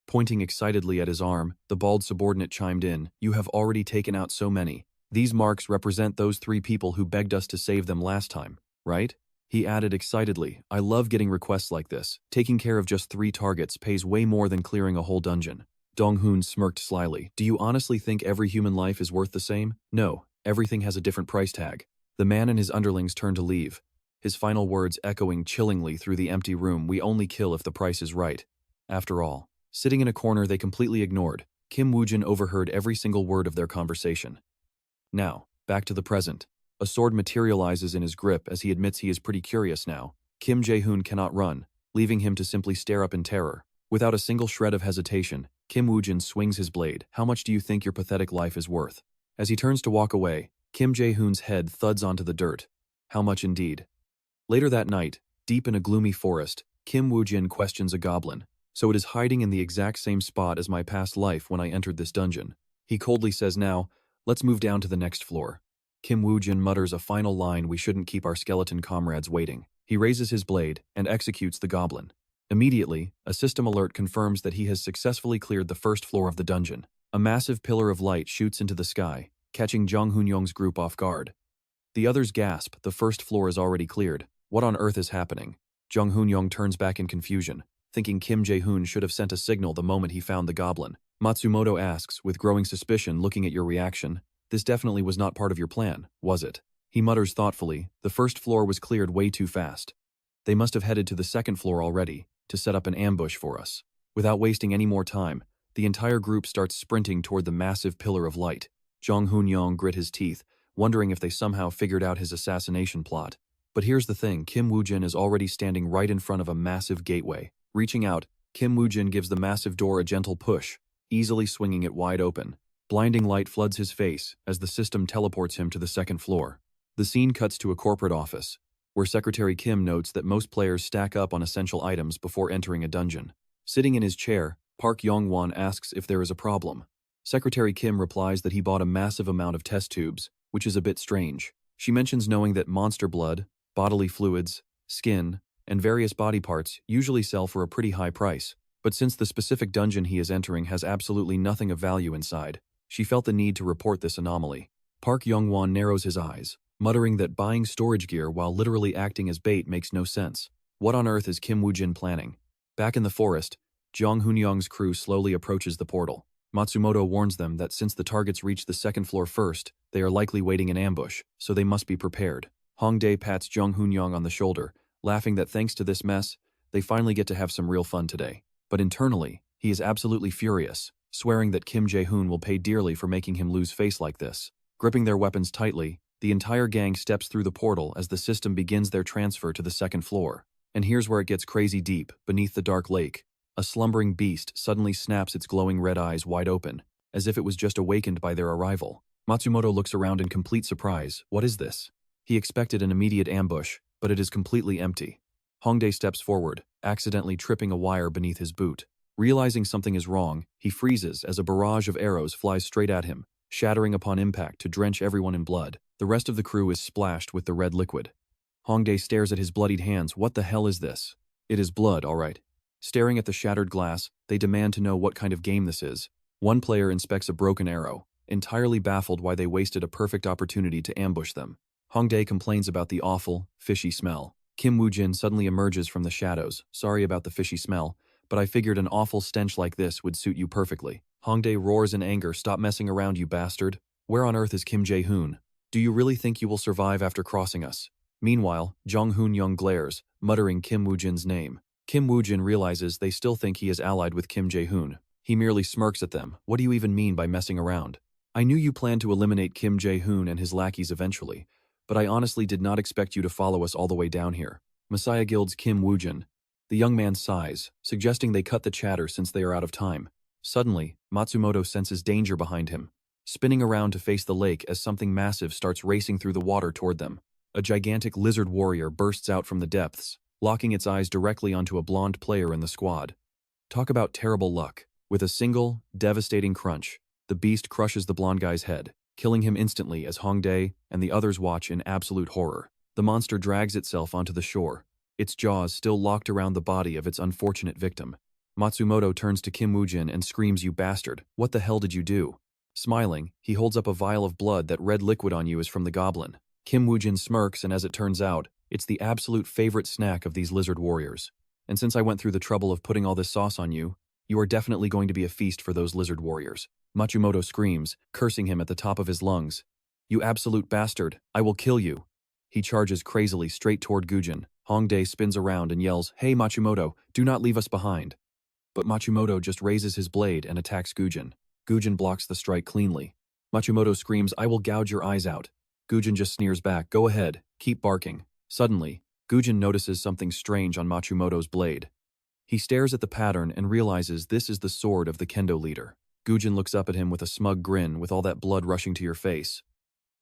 Pointing excitedly at his arm, the bald subordinate chimed in, "You have already taken out so many. These marks represent those 3 people who begged us to save them last time, right?" He added excitedly, "I love getting requests like this. Taking care of just 3 targets pays way more than clearing a whole dungeon." Dong-hoon smirked slyly. "Do you honestly think every human life is worth the same? No, everything has a different price tag." The man and his underlings turned to leave, his final words echoing chillingly through the empty room. "We only kill if the price is right." After all, sitting in a corner they completely ignored, Kim Woo-jin overheard every single word of their conversation. Now, back to the present. A sword materializes in his grip as he admits he is pretty curious now. Kim Jae-hoon cannot run, leaving him to simply stare up in terror. Without a single shred of hesitation, Kim Woo-jin swings his blade. "How much do you think your pathetic life is worth?" As he turns to walk away, Kim Jae-hoon's head thuds onto the dirt. How much indeed? Later that night, deep in a gloomy forest, Kim Woo-jin questions a goblin. "So it is hiding in the exact same spot as my past life when I entered this dungeon." He coldly says, "Now, let's move down to the next floor." Kim Woo-jin mutters a final line, "We shouldn't keep our skeleton comrades waiting." He raises his blade and executes the goblin. Immediately, a system alert confirms that he has successfully cleared the first floor of the dungeon. A massive pillar of light shoots into the sky, catching Jung Hoon-young's group off guard. The others gasp. The first floor is already cleared. What on earth is happening? Jung Hoon-young turns back in confusion. thinking Kim Jae-hoon should have sent a signal the moment he found the goblin. Matsumoto asks, with growing suspicion looking at your reaction, "This definitely was not part of your plan, was it?" He mutters thoughtfully, "The first floor was cleared way too fast. They must have headed to the second floor already, to set up an ambush for us." Without wasting any more time, the entire group starts sprinting toward the massive pillar of light. Jong Hoon-young grit his teeth, wondering if they somehow figured out his assassination plot. But here's the thing, Kim Woo-jin is already standing right in front of a massive gateway. Reaching out, Kim Woo-jin gives the massive door a gentle push, easily swinging it wide open. Blinding light floods his face as the system teleports him to the second floor. The scene cuts to a corporate office, where Secretary Kim notes that most players stack up on essential items before entering a dungeon. Sitting in his chair, Park Yong-won asks if there is a problem. Secretary Kim replies that he bought a massive amount of test tubes, which is a bit strange. She mentions knowing that monster blood, bodily fluids, skin, and various body parts usually sell for a pretty high price. But since the specific dungeon he is entering has absolutely nothing of value inside, she felt the need to report this anomaly. Park Yong-won narrows his eyes, muttering that buying storage gear while literally acting as bait makes no sense. What on earth is Kim Woo-jin planning? Back in the forest, Jong Hoon-young's crew slowly approaches the portal. Matsumoto warns them that since the targets reach the second floor first, they are likely waiting in ambush, so they must be prepared. Hongdae pats Jong Hoon-young on the shoulder, laughing that thanks to this mess, they finally get to have some real fun today. But internally, he is absolutely furious, swearing that Kim Jae-hoon will pay dearly for making him lose face like this. Gripping their weapons tightly, the entire gang steps through the portal as the system begins their transfer to the second floor. And here's where it gets crazy deep, beneath the dark lake. A slumbering beast suddenly snaps its glowing red eyes wide open, as if it was just awakened by their arrival. Matsumoto looks around in complete surprise. What is this? He expected an immediate ambush, but it is completely empty. Hongdae steps forward, accidentally tripping a wire beneath his boot. Realizing something is wrong, he freezes as a barrage of arrows flies straight at him, shattering upon impact to drench everyone in blood. The rest of the crew is splashed with the red liquid. Hongdae stares at his bloodied hands. What the hell is this? It is blood, all right. Staring at the shattered glass, they demand to know what kind of game this is. One player inspects a broken arrow, entirely baffled why they wasted a perfect opportunity to ambush them. Hongdae complains about the awful, fishy smell. Kim Woo-jin suddenly emerges from the shadows. Sorry about the fishy smell, but I figured an awful stench like this would suit you perfectly. Hongdae roars in anger. Stop messing around, you bastard. Where on earth is Kim Jae-hoon? Do you really think you will survive after crossing us? Meanwhile, Jong Hoon-young glares, muttering Kim Woo-jin's name. Kim Woo-jin realizes they still think he is allied with Kim Jae-hoon. He merely smirks at them. What do you even mean by messing around? I knew you planned to eliminate Kim Jae-hoon and his lackeys eventually, but I honestly did not expect you to follow us all the way down here. Messiah Guild's Kim Woo-jin. The young man sighs, suggesting they cut the chatter since they are out of time. Suddenly, Matsumoto senses danger behind him, spinning around to face the lake as something massive starts racing through the water toward them. A gigantic lizard warrior bursts out from the depths, locking its eyes directly onto a blonde player in the squad. Talk about terrible luck. With a single, devastating crunch, the beast crushes the blonde guy's head, killing him instantly as Hongdae and the others watch in absolute horror. The monster drags itself onto the shore, its jaws still locked around the body of its unfortunate victim. Matsumoto turns to Kim Woo-jin and screams, "You bastard, what the hell did you do?" Smiling, he holds up a vial of blood. That red liquid on you is from the goblin. Kim Woo-jin smirks, and as it turns out, it's the absolute favorite snack of these lizard warriors. And since I went through the trouble of putting all this sauce on you, you are definitely going to be a feast for those lizard warriors. Matsumoto screams, cursing him at the top of his lungs. You absolute bastard, I will kill you. He charges crazily straight toward Gujin. Hongdae spins around and yells, Hey Matsumoto, do not leave us behind. But Matsumoto just raises his blade and attacks Gujin. Gujin blocks the strike cleanly. Matsumoto screams, I will gouge your eyes out. Gujin just sneers back, go ahead, keep barking. Suddenly, Gujin notices something strange on Matsumoto's blade. He stares at the pattern and realizes this is the sword of the kendo leader. Gujin looks up at him with a smug grin with all that blood rushing to your face.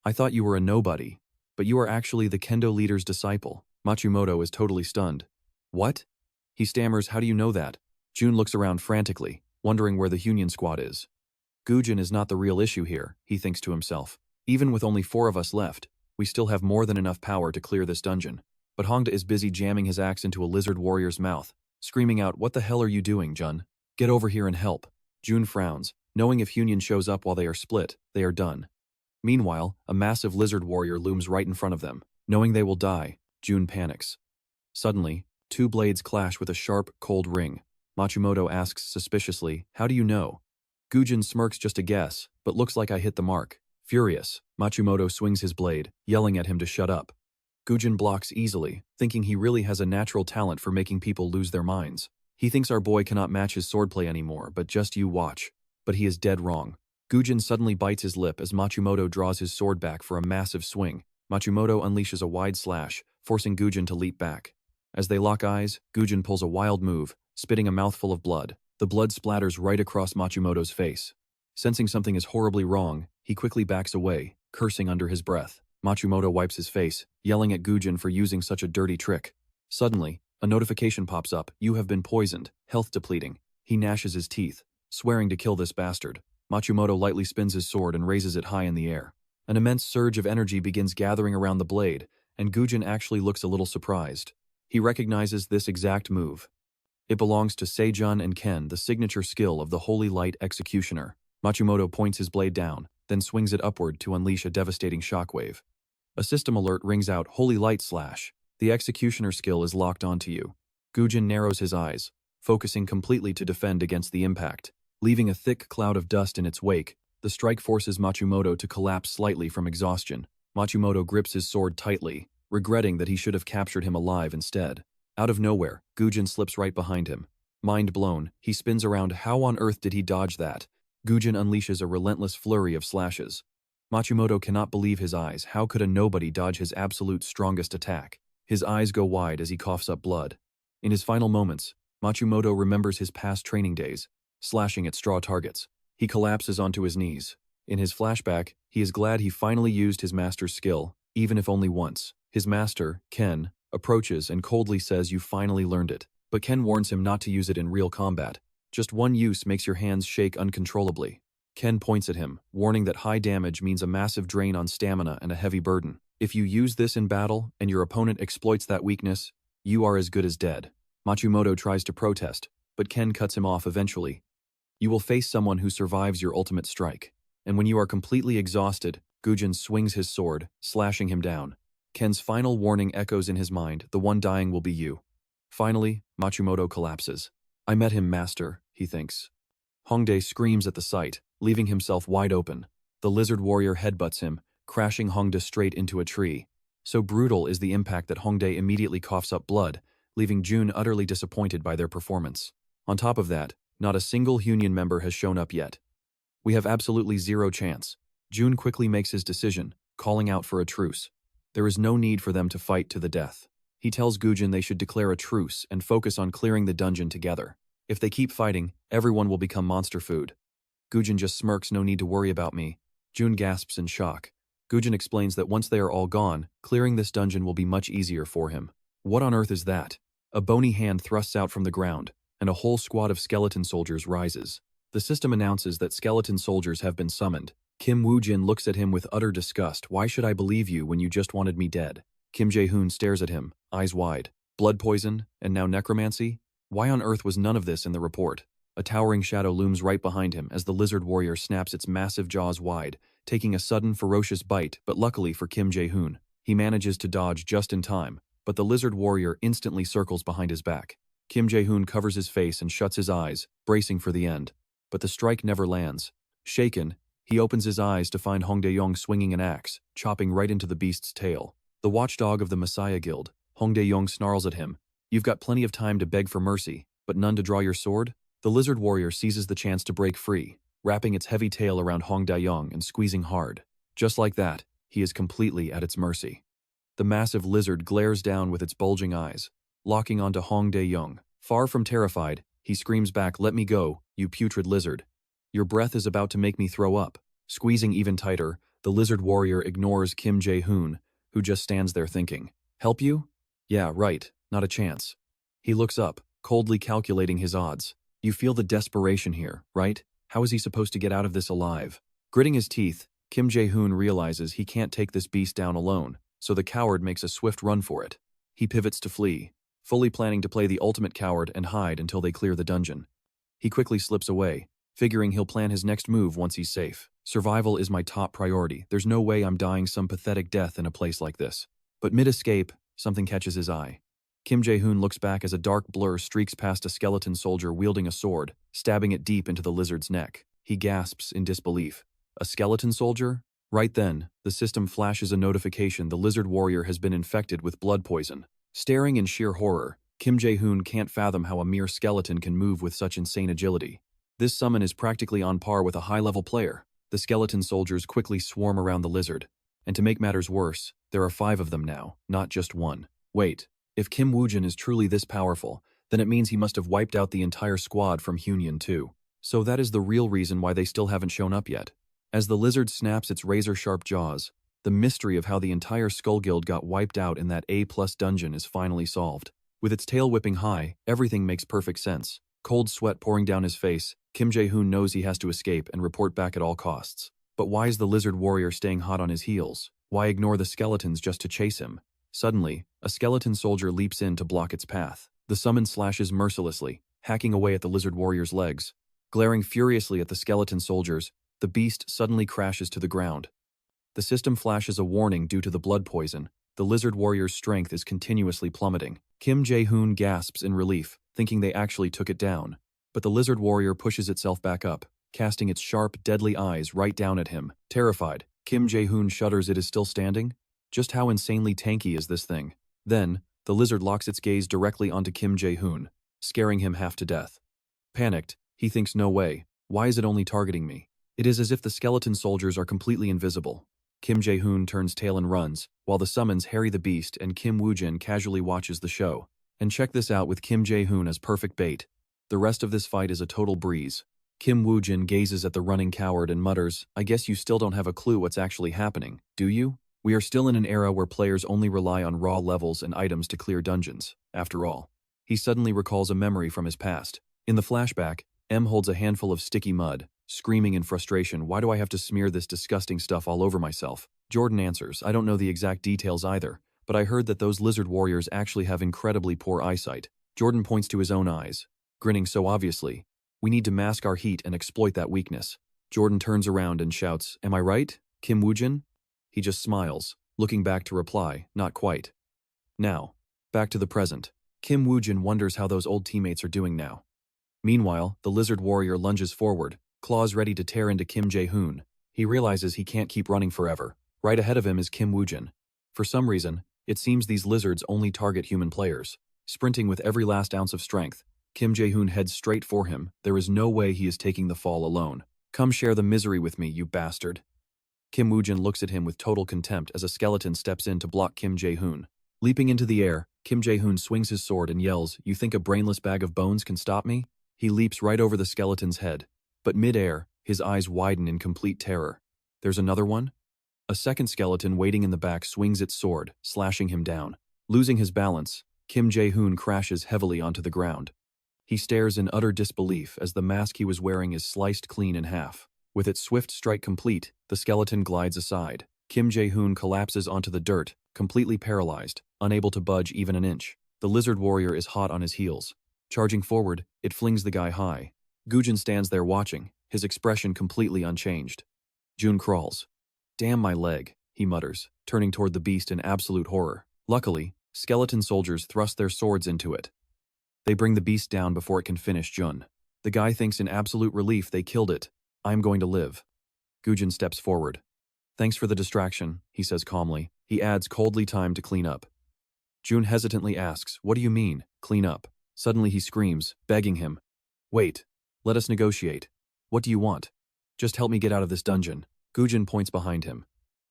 I thought you were a nobody, but you are actually the kendo leader's disciple. Matsumoto is totally stunned. What? He stammers, how do you know that? Jun looks around frantically, wondering where the Hunyuan squad is. Gujin is not the real issue here, he thinks to himself. Even with only 4 of us left, we still have more than enough power to clear this dungeon. But Hongda is busy jamming his axe into a lizard warrior's mouth, screaming out, What the hell are you doing, Jun? Get over here and help. Jun frowns, knowing if Hunyuan shows up while they are split, they are done. Meanwhile, a massive lizard warrior looms right in front of them. Knowing they will die, Jun panics. Suddenly, Two blades clash with a sharp, cold ring. Matsumoto asks suspiciously, "How do you know?" Woo-jin smirks just a guess, but looks like I hit the mark. Furious, Matsumoto swings his blade, yelling at him to shut up. Woo-jin blocks easily, thinking he really has a natural talent for making people lose their minds. He thinks our boy cannot match his swordplay anymore, but just you watch. But he is dead wrong. Woo-jin suddenly bites his lip as Matsumoto draws his sword back for a massive swing. Matsumoto unleashes a wide slash, forcing Woo-jin to leap back. As they lock eyes, Woo-jin pulls a wild move, spitting a mouthful of blood. The blood splatters right across Matsumoto's face. Sensing something is horribly wrong, he quickly backs away, cursing under his breath. Matsumoto wipes his face, yelling at Woo-jin for using such a dirty trick. Suddenly, a notification pops up. "You have been poisoned, health depleting." He gnashes his teeth, swearing to kill this bastard. Matsumoto lightly spins his sword and raises it high in the air. An immense surge of energy begins gathering around the blade, and Woo-jin actually looks a little surprised. He recognizes this exact move. It belongs to Se-jun and Ken, the signature skill of the Holy Light Executioner. Matsumoto points his blade down, then swings it upward to unleash a devastating shockwave. A system alert rings out, "Holy Light Slash." The Executioner skill is locked onto you. Woo-jin narrows his eyes, focusing completely to defend against the impact. Leaving a thick cloud of dust in its wake, the strike forces Matsumoto to collapse slightly from exhaustion. Matsumoto grips his sword tightly, regretting that he should have captured him alive instead. Out of nowhere, Woo-jin slips right behind him. Mind blown, he spins around. How on earth did he dodge that? Woo-jin unleashes a relentless flurry of slashes. Matsumoto cannot believe his eyes. How could a nobody dodge his absolute strongest attack? His eyes go wide as he coughs up blood. In his final moments, Matsumoto remembers his past training days, slashing at straw targets. He collapses onto his knees. In his flashback, he is glad he finally used his master's skill, even if only once. His master, Ken, approaches and coldly says, "You finally learned it." But Ken warns him not to use it in real combat. Just one use makes your hands shake uncontrollably. Ken points at him, warning that high damage means a massive drain on stamina and a heavy burden. If you use this in battle and your opponent exploits that weakness, you are as good as dead. Matsumoto tries to protest, but Ken cuts him off eventually. You will face someone who survives your ultimate strike. And when you are completely exhausted, Woo-jin swings his sword, slashing him down. Ken's final warning echoes in his mind, "The one dying will be you." Finally, Matsumoto collapses. "I met him, master," he thinks. Hongdae screams at the sight, leaving himself wide open. The lizard warrior headbutts him, crashing Hongdae straight into a tree. So brutal is the impact that Hongdae immediately coughs up blood, leaving Jun utterly disappointed by their performance. On top of that, not a single Union member has shown up yet. We have absolutely zero chance. Jun quickly makes his decision, calling out for a truce. There is no need for them to fight to the death. He tells Woo-jin they should declare a truce and focus on clearing the dungeon together. If they keep fighting, everyone will become monster food. Woo-jin just smirks, "No need to worry about me." Jun gasps in shock. Woo-jin explains that once they are all gone, clearing this dungeon will be much easier for him. What on earth is that? A bony hand thrusts out from the ground, and a whole squad of skeleton soldiers rises. The system announces that skeleton soldiers have been summoned. Kim Woo-jin looks at him with utter disgust. "Why should I believe you when you just wanted me dead?" Kim Jae-hoon stares at him, eyes wide. Blood poison, and now necromancy? Why on earth was none of this in the report? A towering shadow looms right behind him as the lizard warrior snaps its massive jaws wide, taking a sudden ferocious bite, but luckily for Kim Jae-hoon, he manages to dodge just in time, but the lizard warrior instantly circles behind his back. Kim Jae-hoon covers his face and shuts his eyes, bracing for the end. But the strike never lands. Shaken, he opens his eyes to find Hong Dae-yong swinging an axe, chopping right into the beast's tail. The watchdog of the Messiah Guild, Hong Dae-yong snarls at him. "You've got plenty of time to beg for mercy, but none to draw your sword?" The lizard warrior seizes the chance to break free, wrapping its heavy tail around Hong Dae-yong and squeezing hard. Just like that, he is completely at its mercy. The massive lizard glares down with its bulging eyes, locking onto Hong Dae-yong. Far from terrified, he screams back, "Let me go, you putrid lizard. Your breath is about to make me throw up." Squeezing even tighter, the lizard warrior ignores Kim Jae-hoon, who just stands there thinking. "Help you? Yeah, right, not a chance." He looks up, coldly calculating his odds. You feel the desperation here, right? How is he supposed to get out of this alive? Gritting his teeth, Kim Jae-hoon realizes he can't take this beast down alone, so the coward makes a swift run for it. He pivots to flee, fully planning to play the ultimate coward and hide until they clear the dungeon. He quickly slips away, figuring he'll plan his next move once he's safe. Survival is my top priority. There's no way I'm dying some pathetic death in a place like this. But mid-escape, something catches his eye. Kim Jae-hoon looks back as a dark blur streaks past a skeleton soldier wielding a sword, stabbing it deep into the lizard's neck. He gasps in disbelief. A skeleton soldier? Right then, the system flashes a notification the lizard warrior has been infected with blood poison. Staring in sheer horror, Kim Jae-hoon can't fathom how a mere skeleton can move with such insane agility. This summon is practically on par with a high-level player. The skeleton soldiers quickly swarm around the lizard. And to make matters worse, there are 5 of them now, not just one. Wait, if Kim Woo-jin is truly this powerful, then it means he must have wiped out the entire squad from Hunyeon too. So that is the real reason why they still haven't shown up yet. As the lizard snaps its razor-sharp jaws, the mystery of how the entire Skull Guild got wiped out in that A+ dungeon is finally solved. With its tail whipping high, everything makes perfect sense. Cold sweat pouring down his face, Kim Jae-hoon knows he has to escape and report back at all costs. But why is the lizard warrior staying hot on his heels? Why ignore the skeletons just to chase him? Suddenly, a skeleton soldier leaps in to block its path. The summon slashes mercilessly, hacking away at the lizard warrior's legs. Glaring furiously at the skeleton soldiers, the beast suddenly crashes to the ground. The system flashes a warning due to the blood poison. The lizard warrior's strength is continuously plummeting. Kim Jae-hoon gasps in relief, thinking they actually took it down. But the lizard warrior pushes itself back up, casting its sharp, deadly eyes right down at him. Terrified, Kim Jae-hoon shudders. It is still standing? Just how insanely tanky is this thing? Then, the lizard locks its gaze directly onto Kim Jae-hoon, scaring him half to death. Panicked, he thinks, no way, why is it only targeting me? It is as if the skeleton soldiers are completely invisible. Kim Jae-hoon turns tail and runs, while the summons Harry the Beast and Kim Woo-jin casually watches the show. And check this out, with Kim Jae-hoon as perfect bait. The rest of this fight is a total breeze. Kim Woo-jin gazes at the running coward and mutters, I guess you still don't have a clue what's actually happening, do you? We are still in an era where players only rely on raw levels and items to clear dungeons, after all. He suddenly recalls a memory from his past. In the flashback, M holds a handful of sticky mud, screaming in frustration, why do I have to smear this disgusting stuff all over myself? Jordan answers, I don't know the exact details either, but I heard that those lizard warriors actually have incredibly poor eyesight. Jordan points to his own eyes, grinning so obviously. We need to mask our heat and exploit that weakness. Jordan turns around and shouts, am I right, Kim Woo-jin? He just smiles, looking back to reply, not quite. Now, back to the present. Kim Woo-jin wonders how those old teammates are doing now. Meanwhile, the lizard warrior lunges forward, claws ready to tear into Kim Jae-hoon. He realizes he can't keep running forever. Right ahead of him is Kim Woo-jin. For some reason, it seems these lizards only target human players. Sprinting with every last ounce of strength, Kim Jae-hoon heads straight for him. There is no way he is taking the fall alone. Come share the misery with me, you bastard. Kim Woo-jin looks at him with total contempt as a skeleton steps in to block Kim Jae-hoon. Leaping into the air, Kim Jae-hoon swings his sword and yells, you think a brainless bag of bones can stop me? He leaps right over the skeleton's head. But mid-air, his eyes widen in complete terror. There's another one? A second skeleton waiting in the back swings its sword, slashing him down. Losing his balance, Kim Jae-hoon crashes heavily onto the ground. He stares in utter disbelief as the mask he was wearing is sliced clean in half. With its swift strike complete, the skeleton glides aside. Kim Jae-hoon collapses onto the dirt, completely paralyzed, unable to budge even an inch. The lizard warrior is hot on his heels. Charging forward, it flings the guy high. Woo-jin stands there watching, his expression completely unchanged. Jun crawls. Damn my leg, he mutters, turning toward the beast in absolute horror. Luckily, skeleton soldiers thrust their swords into it. They bring the beast down before it can finish Jun. The guy thinks in absolute relief they killed it. I'm going to live. Woo-jin steps forward. Thanks for the distraction, he says calmly. He adds coldly, time to clean up. Jun hesitantly asks, what do you mean, clean up? Suddenly he screams, begging him. Wait. Let us negotiate. What do you want? Just help me get out of this dungeon. Woo-jin points behind him.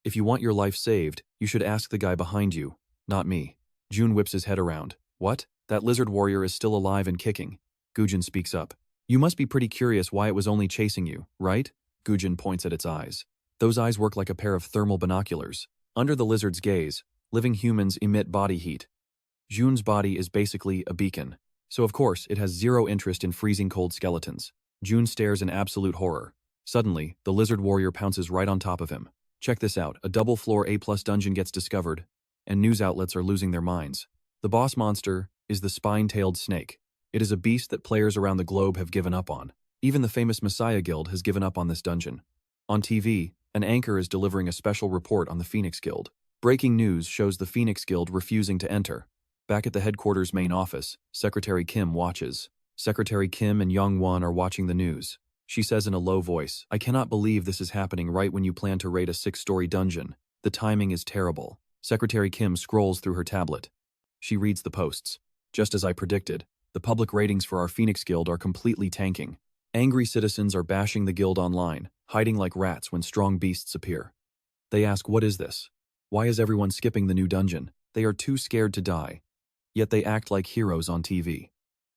If you want your life saved, you should ask the guy behind you, not me. Jun whips his head around. What? That lizard warrior is still alive and kicking. Woo-jin speaks up. You must be pretty curious why it was only chasing you, right? Woo-jin points at its eyes. Those eyes work like a pair of thermal binoculars. Under the lizard's gaze, living humans emit body heat. Jun's body is basically a beacon. So of course, it has zero interest in freezing cold skeletons. Jun stares in absolute horror. Suddenly, the lizard warrior pounces right on top of him. Check this out, a double-floor A+ dungeon gets discovered, and news outlets are losing their minds. The boss monster is the spine-tailed snake. It is a beast that players around the globe have given up on. Even the famous Messiah Guild has given up on this dungeon. On TV, an anchor is delivering a special report on the Phoenix Guild. Breaking news shows the Phoenix Guild refusing to enter. Back at the headquarters main office, Secretary Kim watches. Secretary Kim and Young-won are watching the news. She says in a low voice, "I cannot believe this is happening right when you plan to raid a 6-story dungeon. The timing is terrible." Secretary Kim scrolls through her tablet. She reads the posts. Just as I predicted, the public ratings for our Phoenix Guild are completely tanking. Angry citizens are bashing the guild online, hiding like rats when strong beasts appear. They ask, what is this? Why is everyone skipping the new dungeon? They are too scared to die. Yet they act like heroes on TV.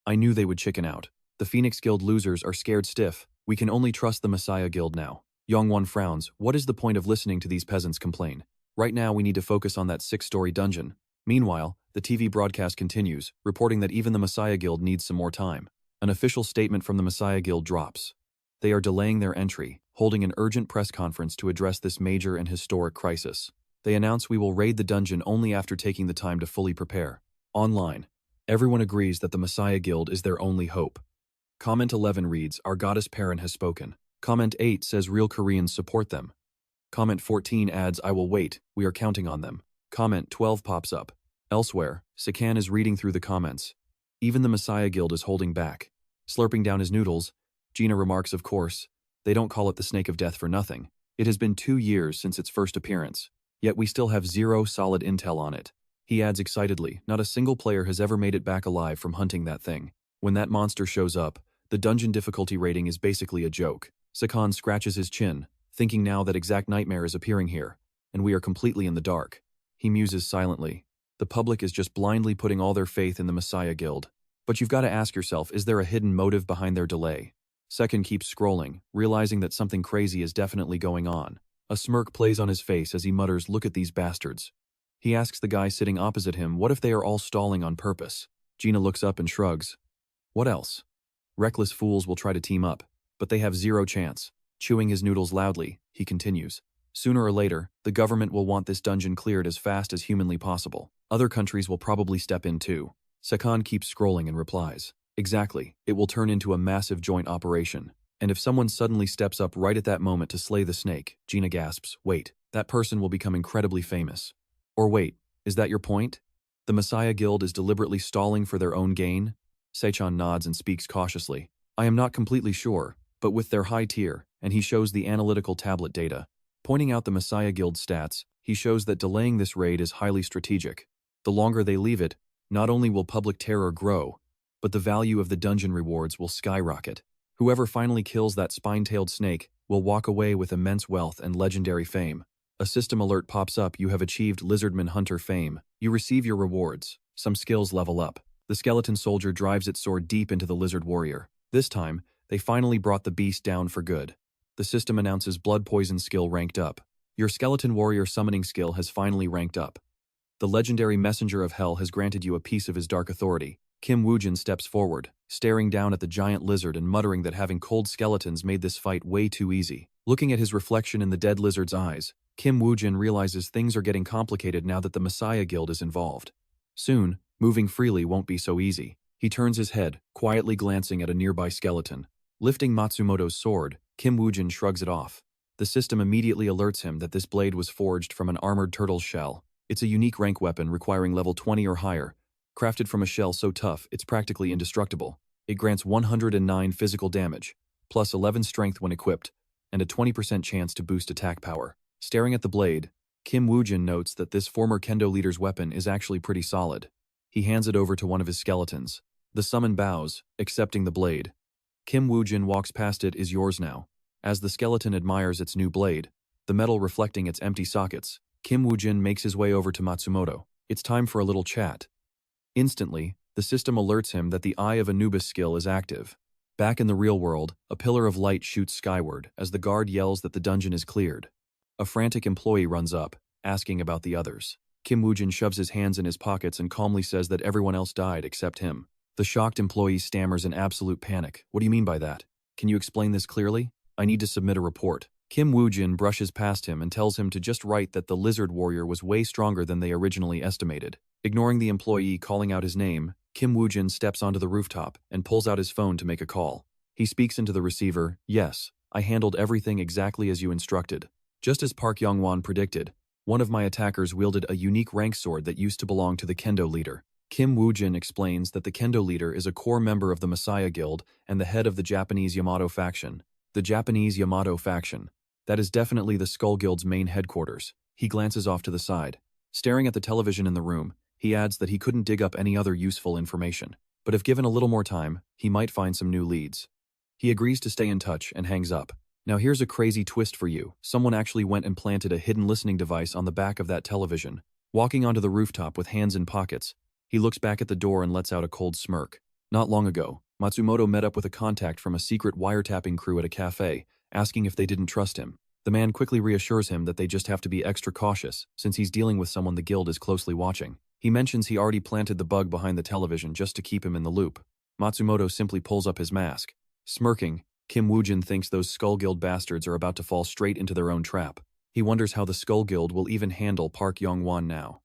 I knew they would chicken out. The Phoenix Guild losers are scared stiff. We can only trust the Messiah Guild now. Young-won frowns. What is the point of listening to these peasants complain? Right now we need to focus on that 6-story dungeon. Meanwhile, the TV broadcast continues, reporting that even the Messiah Guild needs some more time. An official statement from the Messiah Guild drops. They are delaying their entry, holding an urgent press conference to address this major and historic crisis. They announce we will raid the dungeon only after taking the time to fully prepare. Online, everyone agrees that the Messiah Guild is their only hope. Comment 11 reads, "Our goddess parent has spoken." Comment 8 says real Koreans support them. Comment 14 adds, "I will wait, we are counting on them." Comment 12 pops up. Elsewhere, Se-jun is reading through the comments. Even the Messiah Guild is holding back. Slurping down his noodles, Gina remarks, "Of course, they don't call it the Snake of Death for nothing. It has been 2 years since its first appearance, yet we still have zero solid intel on it." He adds excitedly, "Not a single player has ever made it back alive from hunting that thing. When that monster shows up, the dungeon difficulty rating is basically a joke." Se-jun scratches his chin, thinking now that exact nightmare is appearing here, and we are completely in the dark. He muses silently. The public is just blindly putting all their faith in the Messiah Guild. But you've got to ask yourself, is there a hidden motive behind their delay? Se-jun keeps scrolling, realizing that something crazy is definitely going on. A smirk plays on his face as he mutters, "Look at these bastards." He asks the guy sitting opposite him, what if they are all stalling on purpose? Gina looks up and shrugs. What else? Reckless fools will try to team up, but they have zero chance. Chewing his noodles loudly, he continues. Sooner or later, the government will want this dungeon cleared as fast as humanly possible. Other countries will probably step in too. Se-jun keeps scrolling and replies. Exactly, it will turn into a massive joint operation. And if someone suddenly steps up right at that moment to slay the snake, Gina gasps, wait, that person will become incredibly famous. Or wait, is that your point? The Messiah Guild is deliberately stalling for their own gain? Se-jun nods and speaks cautiously. I am not completely sure, but with their high tier, and he shows the analytical tablet data. Pointing out the Messiah Guild stats, he shows that delaying this raid is highly strategic. The longer they leave it, not only will public terror grow, but the value of the dungeon rewards will skyrocket. Whoever finally kills that spine-tailed snake will walk away with immense wealth and legendary fame. A system alert pops up. You have achieved Lizardman Hunter fame. You receive your rewards. Some skills level up. The skeleton soldier drives its sword deep into the lizard warrior. This time, they finally brought the beast down for good. The system announces blood poison skill ranked up. Your skeleton warrior summoning skill has finally ranked up. The legendary messenger of hell has granted you a piece of his dark authority. Kim Woo-jin steps forward, staring down at the giant lizard and muttering that having cold skeletons made this fight way too easy. Looking at his reflection in the dead lizard's eyes, Kim Woo-jin realizes things are getting complicated now that the Messiah Guild is involved. Soon, moving freely won't be so easy. He turns his head, quietly glancing at a nearby skeleton. Lifting Matsumoto's sword, Kim Woo-jin shrugs it off. The system immediately alerts him that this blade was forged from an armored turtle's shell. It's a unique rank weapon requiring level 20 or higher, crafted from a shell so tough it's practically indestructible. It grants 109 physical damage, plus 11 strength when equipped, and a 20% chance to boost attack power. Staring at the blade, Kim Woo-jin notes that this former kendo leader's weapon is actually pretty solid. He hands it over to one of his skeletons. The summon bows, accepting the blade. Kim Woo-jin walks past it. Is yours now. As the skeleton admires its new blade, the metal reflecting its empty sockets, Kim Woo-jin makes his way over to Matsumoto. It's time for a little chat. Instantly, the system alerts him that the Eye of Anubis skill is active. Back in the real world, a pillar of light shoots skyward as the guard yells that the dungeon is cleared. A frantic employee runs up, asking about the others. Kim Woo-jin shoves his hands in his pockets and calmly says that everyone else died except him. The shocked employee stammers in absolute panic. What do you mean by that? Can you explain this clearly? I need to submit a report. Kim Woo-jin brushes past him and tells him to just write that the lizard warrior was way stronger than they originally estimated. Ignoring the employee calling out his name, Kim Woo-jin steps onto the rooftop and pulls out his phone to make a call. He speaks into the receiver. Yes, I handled everything exactly as you instructed. Just as Park Young-won predicted, one of my attackers wielded a unique rank sword that used to belong to the kendo leader. Kim Woo-jin explains that the Kendo leader is a core member of the Messiah Guild and the head of the Japanese Yamato faction. The Japanese Yamato faction. That is definitely the Skull Guild's main headquarters. He glances off to the side. Staring at the television in the room, he adds that he couldn't dig up any other useful information. But if given a little more time, he might find some new leads. He agrees to stay in touch and hangs up. Now here's a crazy twist for you. Someone actually went and planted a hidden listening device on the back of that television. Walking onto the rooftop with hands in pockets, he looks back at the door and lets out a cold smirk. Not long ago, Matsumoto met up with a contact from a secret wiretapping crew at a cafe, asking if they didn't trust him. The man quickly reassures him that they just have to be extra cautious, since he's dealing with someone the guild is closely watching. He mentions he already planted the bug behind the television just to keep him in the loop. Matsumoto simply pulls up his mask. Smirking, Kim Woo-jin thinks those Skull Guild bastards are about to fall straight into their own trap. He wonders how the Skull Guild will even handle Park Yong-won now.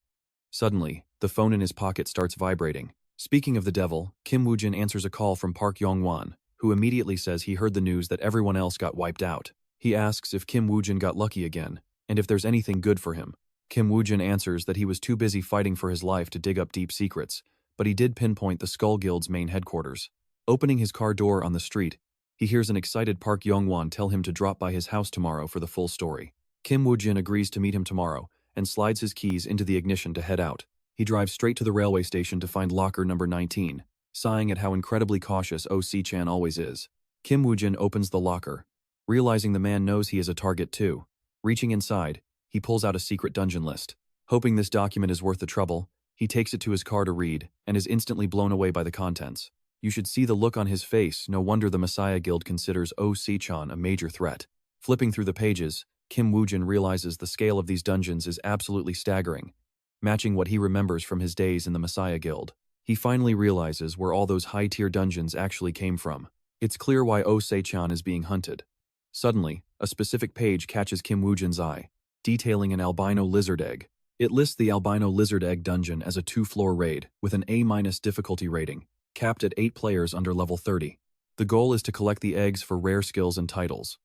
Suddenly, the phone in his pocket starts vibrating. Speaking of the devil, Kim Woo-jin answers a call from Park Yong-won, who immediately says he heard the news that everyone else got wiped out. He asks if Kim Woo-jin got lucky again, and if there's anything good for him. Kim Woo-jin answers that he was too busy fighting for his life to dig up deep secrets, but he did pinpoint the Skull Guild's main headquarters. Opening his car door on the street, he hears an excited Park Yong-won tell him to drop by his house tomorrow for the full story. Kim Woo-jin agrees to meet him tomorrow, and slides his keys into the ignition to head out. He drives straight to the railway station to find locker number 19, sighing at how incredibly cautious OC-chan always is. Kim Woo-jin opens the locker, realizing the man knows he is a target too. Reaching inside, he pulls out a secret dungeon list. Hoping this document is worth the trouble, he takes it to his car to read, and is instantly blown away by the contents. You should see the look on his face. No wonder the Messiah Guild considers OC-chan a major threat. Flipping through the pages, Kim Woo-jin realizes the scale of these dungeons is absolutely staggering, matching what he remembers from his days in the Messiah Guild. He finally realizes where all those high-tier dungeons actually came from. It's clear why OC-chan is being hunted. Suddenly, a specific page catches Kim Woo-jin's eye, detailing an albino lizard egg. It lists the albino lizard egg dungeon as a 2-floor raid with an A- difficulty rating, capped at 8 players under level 30. The goal is to collect the eggs for rare skills and titles.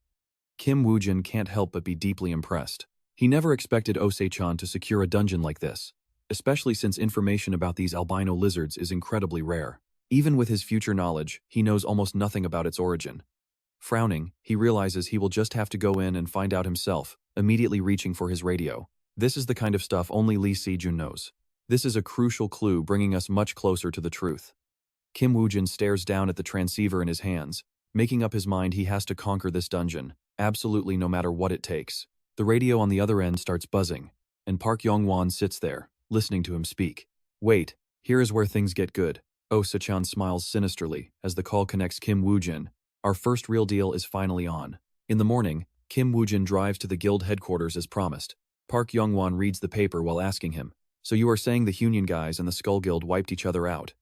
Kim Woo-jin can't help but be deeply impressed. He never expected OC-chan to secure a dungeon like this, especially since information about these albino lizards is incredibly rare. Even with his future knowledge, he knows almost nothing about its origin. Frowning, he realizes he will just have to go in and find out himself, immediately reaching for his radio. This is the kind of stuff only Se-jun knows. This is a crucial clue bringing us much closer to the truth. Kim Woo-jin stares down at the transceiver in his hands, making up his mind he has to conquer this dungeon, absolutely no matter what it takes. The radio on the other end starts buzzing, and Park Yong-won sits there, listening to him speak. Wait, here is where things get good. OC-chan smiles sinisterly as the call connects Kim Woo-jin. Our first real deal is finally on. In the morning, Kim Woo-jin drives to the guild headquarters as promised. Park Yong-won reads the paper while asking him, "So you are saying the Union guys and the Skull Guild wiped each other out?"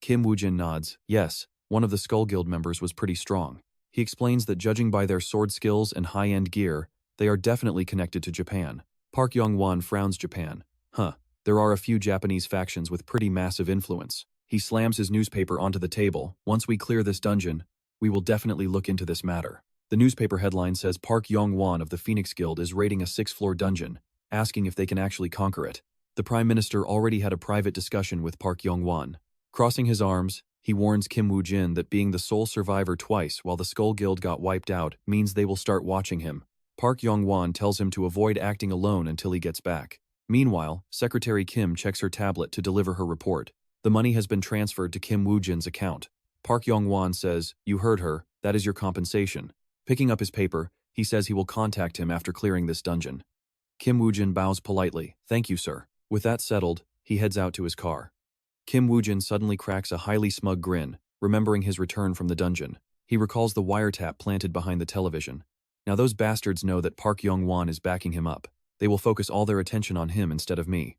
Kim Woo-jin nods. Yes, one of the Skull Guild members was pretty strong. He explains that judging by their sword skills and high-end gear, they are definitely connected to Japan. Park Yong-won frowns. Japan. There are a few Japanese factions with pretty massive influence. He slams his newspaper onto the table. Once we clear this dungeon, we will definitely look into this matter. The newspaper headline says Park Yong-won of the Phoenix Guild is raiding a 6-floor dungeon, asking if they can actually conquer it. The Prime Minister already had a private discussion with Park Yong-won. Crossing his arms, he warns Kim Woo-jin that being the sole survivor twice while the Skull Guild got wiped out means they will start watching him. Park Yong-won tells him to avoid acting alone until he gets back. Meanwhile, Secretary Kim checks her tablet to deliver her report. The money has been transferred to Kim Woo-jin's account. Park Yong-won says, "You heard her, that is your compensation." Picking up his paper, he says he will contact him after clearing this dungeon. Kim Woo-jin bows politely. "Thank you, sir." With that settled, he heads out to his car. Kim Woo-jin suddenly cracks a highly smug grin, remembering his return from the dungeon. He recalls the wiretap planted behind the television. Now those bastards know that Park Yong-won is backing him up. They will focus all their attention on him instead of me.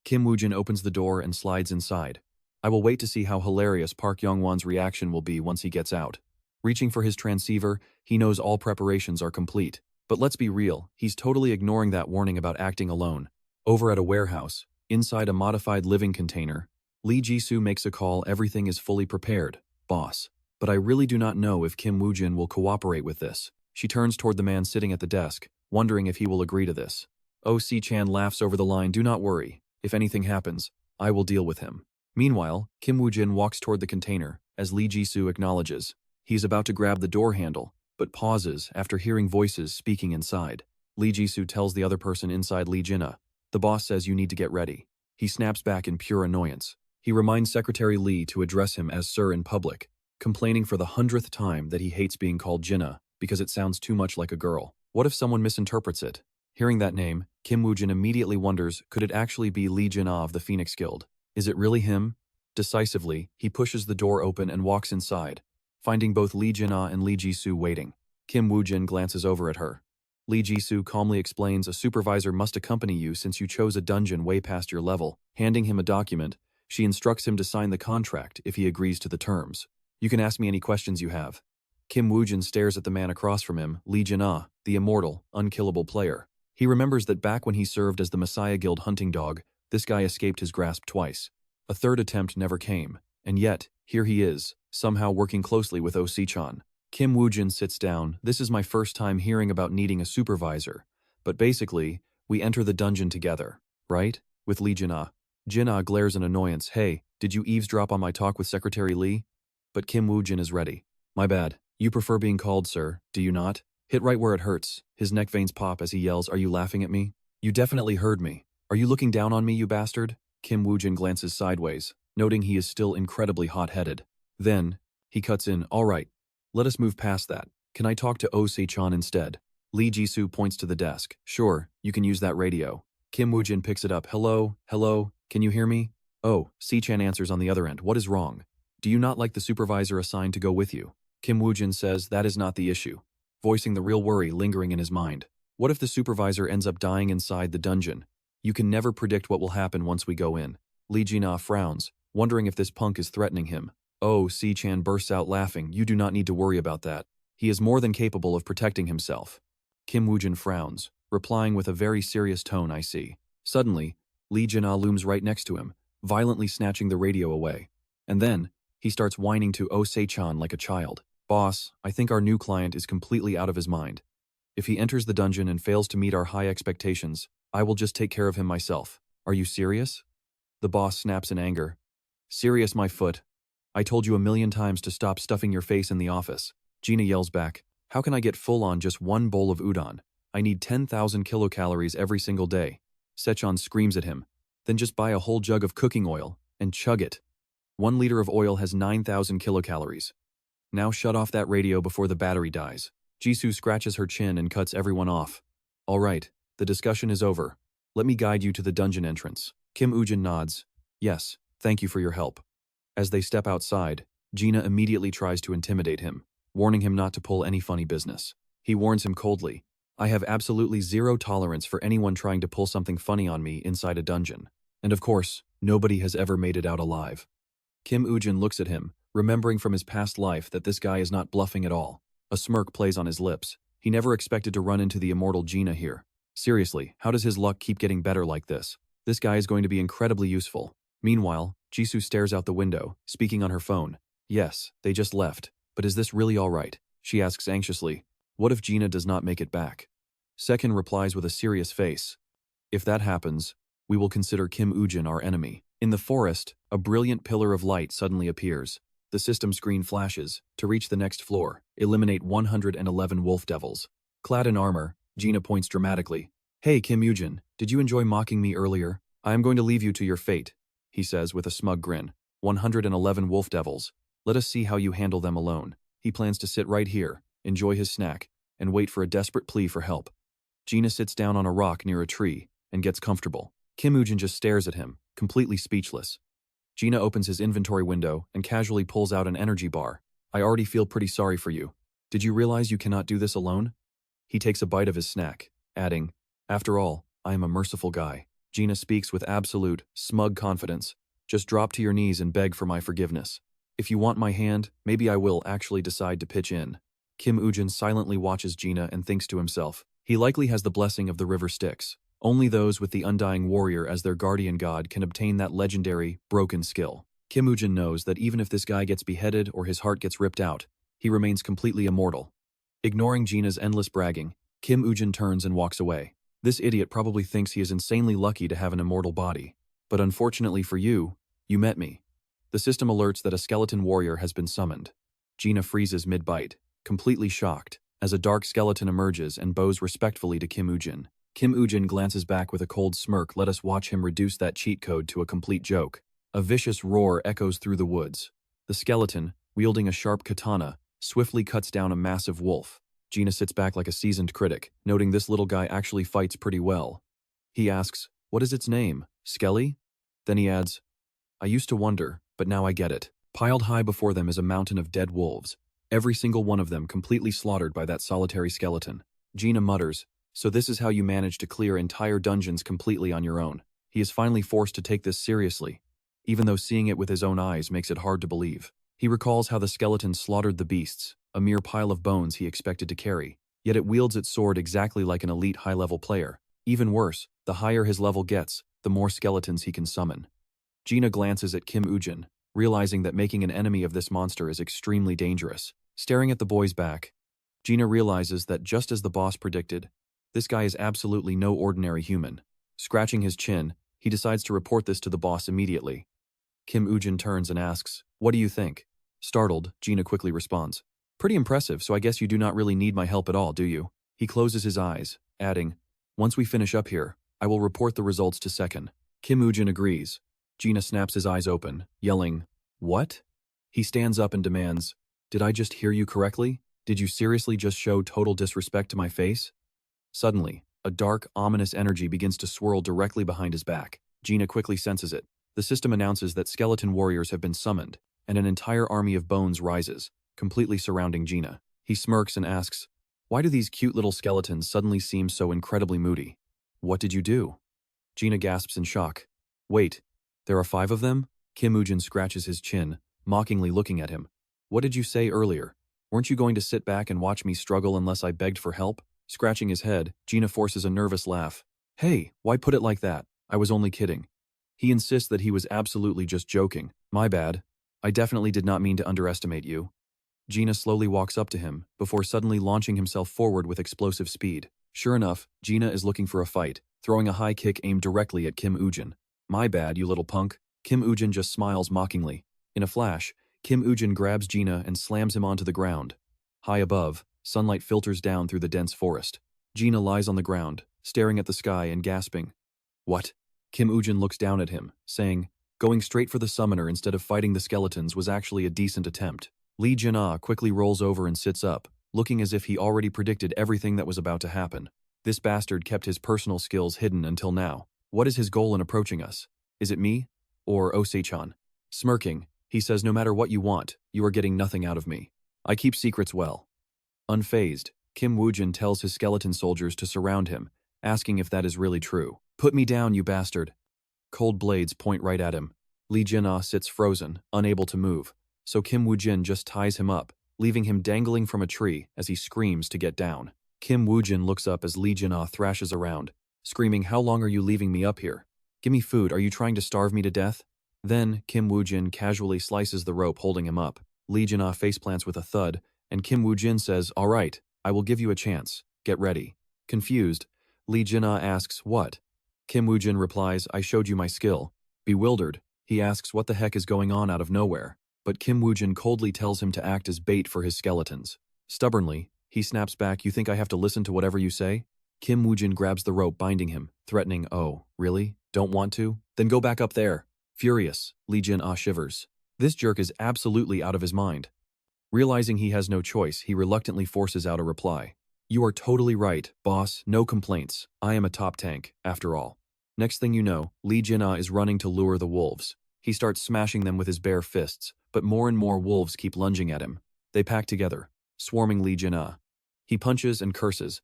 Kim Woo-jin opens the door and slides inside. I will wait to see how hilarious Park Yong-won's reaction will be once he gets out. Reaching for his transceiver, he knows all preparations are complete. But let's be real, he's totally ignoring that warning about acting alone. Over at a warehouse, inside a modified living container, Lee Ji-soo makes a call. Everything is fully prepared, boss. But I really do not know if Kim Woo-jin will cooperate with this. She turns toward the man sitting at the desk, wondering if he will agree to this. OC-chan laughs over the line. Do not worry. If anything happens, I will deal with him. Meanwhile, Kim Woo-jin walks toward the container, as Lee Ji-soo acknowledges. He's about to grab the door handle, but pauses after hearing voices speaking inside. Lee Ji-soo tells the other person inside Lee Jin-ah, "The boss says you need to get ready." He snaps back in pure annoyance. He reminds Secretary Lee to address him as Sir in public, complaining for the 100th time that he hates being called Jin-ah because it sounds too much like a girl. What if someone misinterprets it? Hearing that name, Kim Woo-jin immediately wonders, could it actually be Lee Jin-ah of the Phoenix Guild? Is it really him? Decisively, he pushes the door open and walks inside, finding both Lee Jin-ah and Lee Ji-soo waiting. Kim Woo-jin glances over at her. Lee Ji-soo calmly explains a supervisor must accompany you since you chose a dungeon way past your level. Handing him a document, she instructs him to sign the contract if he agrees to the terms. You can ask me any questions you have. Kim Woo-jin stares at the man across from him, Lee Jin-ah, the immortal, unkillable player. He remembers that back when he served as the Messiah Guild hunting dog, this guy escaped his grasp twice. A third attempt never came, and yet, here he is, somehow working closely with Oh Se-chan. Kim Woo-jin sits down. This is my first time hearing about needing a supervisor, but basically, we enter the dungeon together, right? With Lee Jin-ah. Jin-ah glares in annoyance. Hey, did you eavesdrop on my talk with Secretary Lee? But Kim Woo-jin is ready. My bad. You prefer being called sir, do you not? Hit right where it hurts. His neck veins pop as he yells, "Are you laughing at me? You definitely heard me. Are you looking down on me, you bastard?" Kim Woo-jin glances sideways, noting he is still incredibly hot-headed. Then, he cuts in, "All right, let us move past that. Can I talk to Oh Se-chan instead?" Lee Ji-soo points to the desk. "Sure, you can use that radio." Kim Woo-jin picks it up. "Hello, hello, can you hear me?" Oh, Se-chan answers on the other end. "What is wrong? Do you not like the supervisor assigned to go with you?" Kim Woo-jin says that is not the issue, voicing the real worry lingering in his mind. What if the supervisor ends up dying inside the dungeon? You can never predict what will happen once we go in. Lee Jin-ah frowns, wondering if this punk is threatening him. Oh, Se-chan bursts out laughing. "You do not need to worry about that. He is more than capable of protecting himself." Kim Woo-jin frowns, replying with a very serious tone, "I see." Suddenly, Lee Jin-ah looms right next to him, violently snatching the radio away. And then, he starts whining to Oh Se-chan like a child. "Boss, I think our new client is completely out of his mind. If he enters the dungeon and fails to meet our high expectations, I will just take care of him myself. Are you serious?" The boss snaps in anger. "Serious, my foot. I told you 1,000,000 times to stop stuffing your face in the office." Gina yells back, "How can I get full on just one bowl of udon? I need 10,000 kilocalories every single day." Se-chan screams at him. "Then just buy a whole jug of cooking oil and chug it. 1 liter of oil has 9,000 kilocalories. Now shut off that radio before the battery dies." Jisoo scratches her chin and cuts everyone off. "All right, the discussion is over. Let me guide you to the dungeon entrance." Kim Woo-jin nods. "Yes, thank you for your help." As they step outside, Gina immediately tries to intimidate him, warning him not to pull any funny business. He warns him coldly, "I have absolutely zero tolerance for anyone trying to pull something funny on me inside a dungeon. And of course, nobody has ever made it out alive." Kim Woo-jin looks at him, remembering from his past life that this guy is not bluffing at all. A smirk plays on his lips. He never expected to run into the immortal Gina here. Seriously, how does his luck keep getting better like this? This guy is going to be incredibly useful. Meanwhile, Jisoo stares out the window, speaking on her phone. "Yes, they just left, but is this really all right?" she asks anxiously. "What if Gina does not make it back?" Se-jun replies with a serious face. "If that happens, we will consider Kim Woo-jin our enemy." In the forest, a brilliant pillar of light suddenly appears. The system screen flashes. To reach the next floor, eliminate 111 wolf devils. Clad in armor, Gina points dramatically. "Hey, Kim Woo-jin, did you enjoy mocking me earlier? I am going to leave you to your fate," he says with a smug grin. 111 wolf devils. Let us see how you handle them alone. He plans to sit right here, enjoy his snack, and wait for a desperate plea for help. Gina sits down on a rock near a tree and gets comfortable. Kim Woo-jin just stares at him, completely speechless. Gina opens his inventory window and casually pulls out an energy bar. "I already feel pretty sorry for you. Did you realize you cannot do this alone?" He takes a bite of his snack, adding, "After all, I am a merciful guy." Gina speaks with absolute, smug confidence. "Just drop to your knees and beg for my forgiveness. If you want my hand, maybe I will actually decide to pitch in." Kim Woo-jin silently watches Gina and thinks to himself, he likely has the blessing of the river Styx. Only those with the Undying Warrior as their guardian god can obtain that legendary, broken skill. Kim Woo-jin knows that even if this guy gets beheaded or his heart gets ripped out, he remains completely immortal. Ignoring Gina's endless bragging, Kim Woo-jin turns and walks away. This idiot probably thinks he is insanely lucky to have an immortal body. But unfortunately for you, You met me. The system alerts that a skeleton warrior has been summoned. Gina freezes mid-bite, completely shocked, as a dark skeleton emerges and bows respectfully to Kim Woo-jin. Kim Woo-jin glances back with a cold smirk. Let us watch him reduce that cheat code to a complete joke. A vicious roar echoes through the woods. The skeleton, wielding a sharp katana, swiftly cuts down a massive wolf. Gina sits back like a seasoned critic, noting this little guy actually fights pretty well. He asks, "What is its name? Skelly?" Then he adds, "I used to wonder, but now I get it." Piled high before them is a mountain of dead wolves, every single one of them completely slaughtered by that solitary skeleton. Gina mutters, "So this is how you manage to clear entire dungeons completely on your own." He is finally forced to take this seriously, even though seeing it with his own eyes makes it hard to believe. He recalls how the skeleton slaughtered the beasts, a mere pile of bones he expected to carry, yet it wields its sword exactly like an elite high-level player. Even worse, the higher his level gets, the more skeletons he can summon. Gina glances at Kim Woo-jin, realizing that making an enemy of this monster is extremely dangerous. Staring at the boy's back, Gina realizes that just as the boss predicted, this guy is absolutely no ordinary human. Scratching his chin, he decides to report this to the boss immediately. Kim Woo-jin turns and asks, "What do you think?" Startled, Gina quickly responds, "Pretty impressive, so I guess you do not really need my help at all, do you?" He closes his eyes, adding, "Once we finish up here, I will report the results to Second." Kim Woo-jin agrees. Gina snaps his eyes open, yelling, "What?" He stands up and demands, "Did I just hear you correctly? Did you seriously just show total disrespect to my face?" Suddenly, a dark, ominous energy begins to swirl directly behind his back. Gina quickly senses it. The system announces that skeleton warriors have been summoned, and an entire army of bones rises, completely surrounding Gina. He smirks and asks, "Why do these cute little skeletons suddenly seem so incredibly moody?" "What did you do?" Gina gasps in shock. "Wait, there are 5 of them?" Kim Woo-jin scratches his chin, mockingly looking at him. "What did you say earlier? Weren't you going to sit back and watch me struggle unless I begged for help?" Scratching his head, Gina forces a nervous laugh. "Hey, why put it like that? I was only kidding." He insists that he was absolutely just joking. "My bad. I definitely did not mean to underestimate you." Gina slowly walks up to him, before suddenly launching himself forward with explosive speed. Sure enough, Gina is looking for a fight, throwing a high kick aimed directly at Kim Woo-jin. "My bad, you little punk." Kim Woo-jin just smiles mockingly. In a flash, Kim Woo-jin grabs Gina and slams him onto the ground. High above, sunlight filters down through the dense forest. Gina lies on the ground, staring at the sky and gasping. "What?" Kim Woo-jin looks down at him, saying, "Going straight for the summoner instead of fighting the skeletons was actually a decent attempt." Lee Jin-ah quickly rolls over and sits up, looking as if he already predicted everything that was about to happen. This bastard kept his personal skills hidden until now. What is his goal in approaching us? Is it me? Or Se-chan? Smirking, he says, "No matter what you want, you are getting nothing out of me. I keep secrets well." Unfazed, Kim Woo-jin tells his skeleton soldiers to surround him, asking if that is really true. "Put me down, you bastard." Cold blades point right at him. Lee Jin-ah sits frozen, unable to move, so Kim Woo-jin just ties him up, leaving him dangling from a tree as he screams to get down. Kim Woo-jin looks up as Lee Jin-ah thrashes around, screaming, "How long are you leaving me up here? Give me food, are you trying to starve me to death?" Then, Kim Woo-jin casually slices the rope holding him up. Lee Jin-ah faceplants with a thud, and Kim Woo-jin says, "All right, I will give you a chance. Get ready." Confused, Lee Jin-ah asks, "What?" Kim Woo-jin replies, "I showed you my skill." Bewildered, he asks what the heck is going on out of nowhere, but Kim Woo-jin coldly tells him to act as bait for his skeletons. Stubbornly, he snaps back, "You think I have to listen to whatever you say?" Kim Woo-jin grabs the rope binding him, threatening, "Oh, really? Don't want to? Then go back up there." Furious, Lee Jin-ah shivers. This jerk is absolutely out of his mind. Realizing he has no choice, he reluctantly forces out a reply. "You are totally right, boss, no complaints. I am a top tank, after all." Next thing you know, Lee Jin-ah is running to lure the wolves. He starts smashing them with his bare fists, but more and more wolves keep lunging at him. They pack together, swarming Lee Jin-ah. He punches and curses,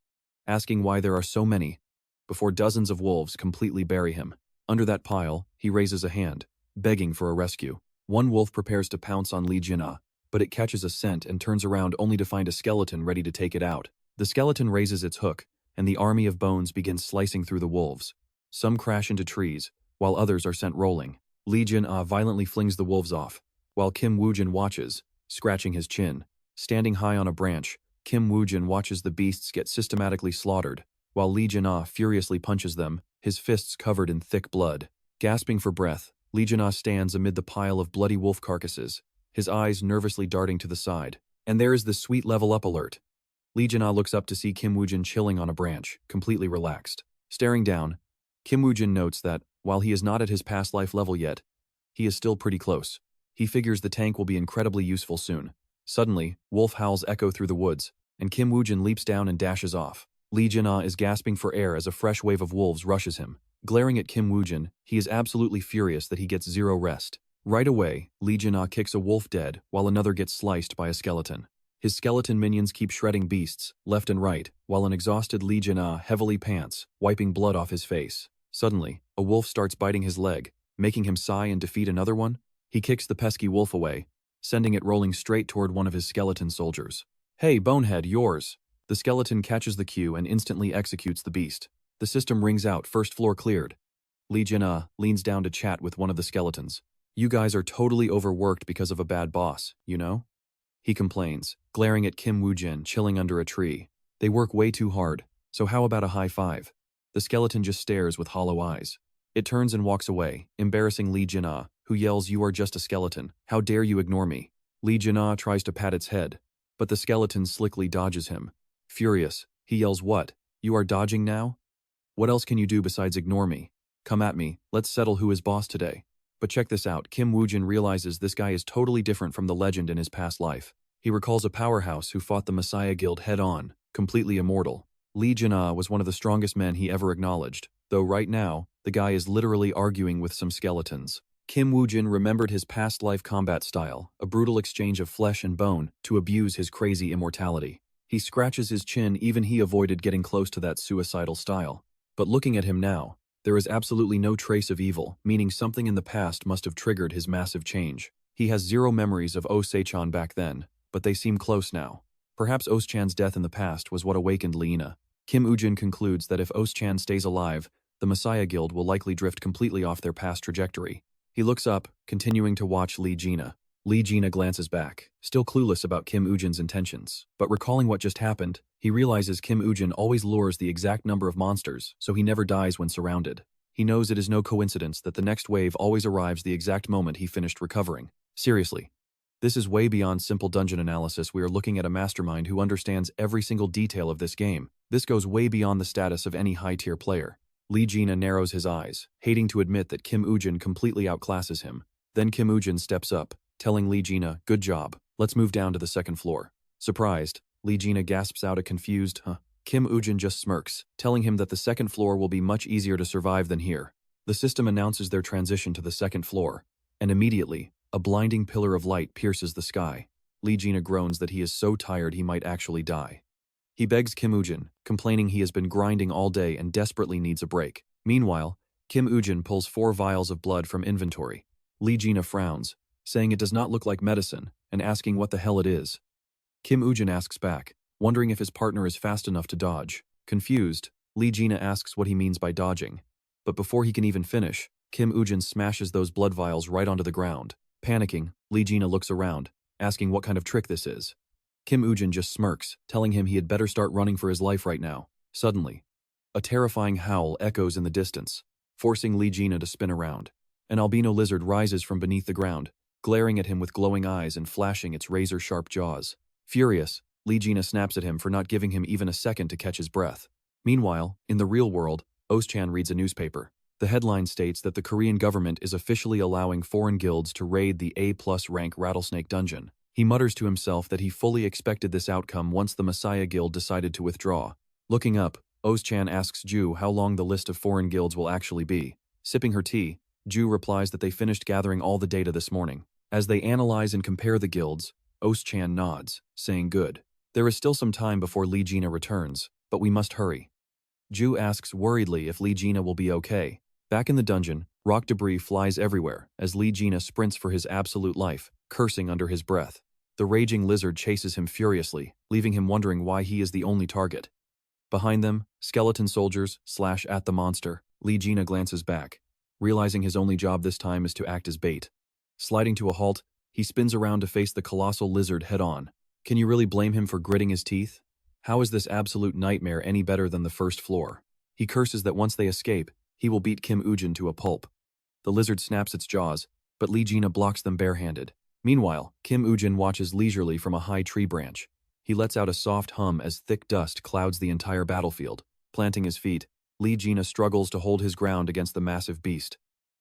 asking why there are so many, before dozens of wolves completely bury him. Under that pile, he raises a hand, begging for a rescue. One wolf prepares to pounce on Lee Jin-ah, but it catches a scent and turns around only to find a skeleton ready to take it out. The skeleton raises its hook, and the army of bones begins slicing through the wolves. Some crash into trees, while others are sent rolling. Lee Jin-ah violently flings the wolves off, while Kim Woo-jin watches, scratching his chin. Standing high on a branch, Kim Woo-jin watches the beasts get systematically slaughtered, while Lee Jin-ah furiously punches them, his fists covered in thick blood. Gasping for breath, Lee Jin-ah stands amid the pile of bloody wolf carcasses, his eyes nervously darting to the side. And there is the sweet level up alert. Lee Jin-ah looks up to see Kim Woo-jin chilling on a branch, completely relaxed. Staring down, Kim Woo-jin notes that, while he is not at his past life level yet, he is still pretty close. He figures the tank will be incredibly useful soon. Suddenly, wolf howls echo through the woods, and Kim Woo-jin leaps down and dashes off. Lee Jin-ah is gasping for air as a fresh wave of wolves rushes him. Glaring at Kim Woo-jin, he is absolutely furious that he gets zero rest. Right away, Lee Jin-ah kicks a wolf dead while another gets sliced by a skeleton. His skeleton minions keep shredding beasts, left and right, while an exhausted Lee Jin-ah heavily pants, wiping blood off his face. Suddenly, a wolf starts biting his leg, making him sigh and defeat another one. He kicks the pesky wolf away, sending it rolling straight toward one of his skeleton soldiers. "Hey, bonehead, yours!" The skeleton catches the cue and instantly executes the beast. The system rings out, first floor cleared. Lee Jin-ah leans down to chat with one of the skeletons. "You guys are totally overworked because of a bad boss, you know?" He complains, glaring at Kim Woo-jin chilling under a tree. "They work way too hard, so how about a high five?" The skeleton just stares with hollow eyes. It turns and walks away, embarrassing Lee Jin-ah, who yells, "You are just a skeleton. How dare you ignore me?" Lee Jin-ah tries to pat its head, but the skeleton slickly dodges him. Furious, he yells, "What? You are dodging now? What else can you do besides ignore me? Come at me, let's settle who is boss today." But check this out, Kim Woo-jin realizes this guy is totally different from the legend in his past life. He recalls a powerhouse who fought the Messiah Guild head-on, completely immortal. Lee Jin-ah was one of the strongest men he ever acknowledged, though right now, the guy is literally arguing with some skeletons. Kim Woo-jin remembered his past life combat style, a brutal exchange of flesh and bone, to abuse his crazy immortality. He scratches his chin, even he avoided getting close to that suicidal style. But looking at him now, there is absolutely no trace of evil, meaning something in the past must have triggered his massive change. He has zero memories of Oh Se-chan back then, but they seem close now. Perhaps Os-chan's death in the past was what awakened Leena. Kim Woo-jin concludes that if Os-chan stays alive, the Messiah Guild will likely drift completely off their past trajectory. He looks up, continuing to watch Lee Jin-ah. Lee Jin-ah glances back, still clueless about Kim Woo-jin's intentions, but recalling what just happened, he realizes Kim Woo-jin always lures the exact number of monsters, so he never dies when surrounded. He knows it is no coincidence that the next wave always arrives the exact moment he finished recovering. Seriously. This is way beyond simple dungeon analysis. We are looking at a mastermind who understands every single detail of this game. This goes way beyond the status of any high-tier player. Lee Jin-ah narrows his eyes, hating to admit that Kim Woo-jin completely outclasses him. Then Kim Woo-jin steps up, telling Lee Jin-ah, "Good job, let's move down to the second floor." Surprised, Lee Jin-ah gasps out a confused, "Huh?" Kim Woo-jin just smirks, telling him that the second floor will be much easier to survive than here. The system announces their transition to the second floor, and immediately, a blinding pillar of light pierces the sky. Lee Jin-ah groans that he is so tired he might actually die. He begs Kim Woo-jin, complaining he has been grinding all day and desperately needs a break. Meanwhile, Kim Woo-jin pulls 4 vials of blood from inventory. Lee Jin-ah frowns, saying it does not look like medicine, and asking what the hell it is. Kim Woo-jin asks back, wondering if his partner is fast enough to dodge. Confused, Lee Jin-ah asks what he means by dodging. But before he can even finish, Kim Woo-jin smashes those blood vials right onto the ground. Panicking, Lee Jin-ah looks around, asking what kind of trick this is. Kim Woo-jin just smirks, telling him he had better start running for his life right now. Suddenly, a terrifying howl echoes in the distance, forcing Lee Jin-ah to spin around. An albino lizard rises from beneath the ground, glaring at him with glowing eyes and flashing its razor-sharp jaws. Furious, Lee Jin-ah snaps at him for not giving him even a second to catch his breath. Meanwhile, in the real world, Os-chan reads a newspaper. The headline states that the Korean government is officially allowing foreign guilds to raid the A+ rank Rattlesnake Dungeon. He mutters to himself that he fully expected this outcome once the Messiah Guild decided to withdraw. Looking up, Os-chan asks Ju how long the list of foreign guilds will actually be. Sipping her tea, Ju replies that they finished gathering all the data this morning. As they analyze and compare the guilds, Os-chan nods, saying good. There is still some time before Lee Jin-ah returns, but we must hurry. Ju asks worriedly if Lee Jin-ah will be okay. Back in the dungeon, rock debris flies everywhere as Lee Jin-ah sprints for his absolute life, cursing under his breath. The raging lizard chases him furiously, leaving him wondering why he is the only target. Behind them, skeleton soldiers slash at the monster. Lee Jin-ah glances back, realizing his only job this time is to act as bait. Sliding to a halt, he spins around to face the colossal lizard head-on. Can you really blame him for gritting his teeth? How is this absolute nightmare any better than the first floor? He curses that once they escape, he will beat Kim Woo-jin to a pulp. The lizard snaps its jaws, but Lee Jina blocks them barehanded. Meanwhile, Kim Woo-jin watches leisurely from a high tree branch. He lets out a soft hum as thick dust clouds the entire battlefield. Planting his feet, Lee Jina struggles to hold his ground against the massive beast.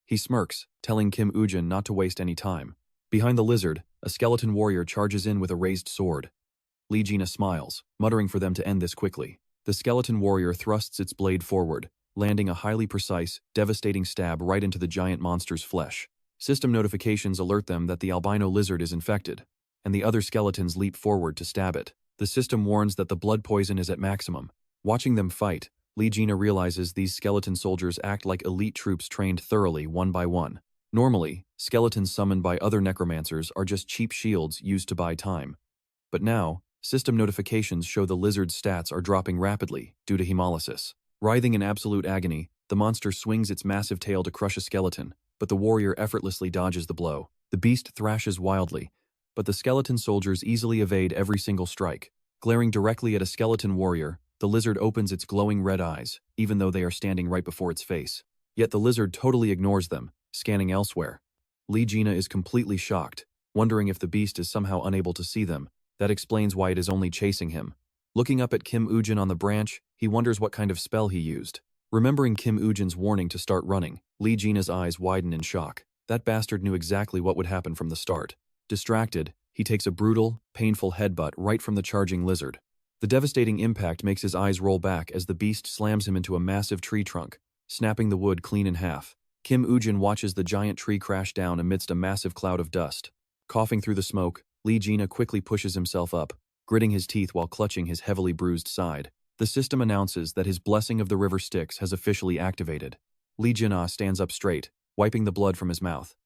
He smirks, telling Kim Woo-jin not to waste any time. Behind the lizard, a skeleton warrior charges in with a raised sword. Lee Jina smiles, muttering for them to end this quickly. The skeleton warrior thrusts its blade forward, landing a highly precise, devastating stab right into the giant monster's flesh. System notifications alert them that the albino lizard is infected, and the other skeletons leap forward to stab it. The system warns that the blood poison is at maximum. Watching them fight, Lee Jina realizes these skeleton soldiers act like elite troops trained thoroughly one by one. Normally, skeletons summoned by other necromancers are just cheap shields used to buy time. But now, system notifications show the lizard's stats are dropping rapidly due to hemolysis. Writhing in absolute agony, the monster swings its massive tail to crush a skeleton, but the warrior effortlessly dodges the blow. The beast thrashes wildly, but the skeleton soldiers easily evade every single strike. Glaring directly at a skeleton warrior, the lizard opens its glowing red eyes, even though they are standing right before its face. Yet the lizard totally ignores them, scanning elsewhere. Lee Jina is completely shocked, wondering if the beast is somehow unable to see them. That explains why it is only chasing him. Looking up at Kim Woo-jin on the branch, he wonders what kind of spell he used. Remembering Kim Woo-jin's warning to start running, Lee Jina's eyes widen in shock. That bastard knew exactly what would happen from the start. Distracted, he takes a brutal, painful headbutt right from the charging lizard. The devastating impact makes his eyes roll back as the beast slams him into a massive tree trunk, snapping the wood clean in half. Kim Woo-jin watches the giant tree crash down amidst a massive cloud of dust. Coughing through the smoke, Lee Jina quickly pushes himself up, gritting his teeth while clutching his heavily bruised side. The system announces that his blessing of the river Styx has officially activated. Lee Jina stands up straight, wiping the blood from his mouth.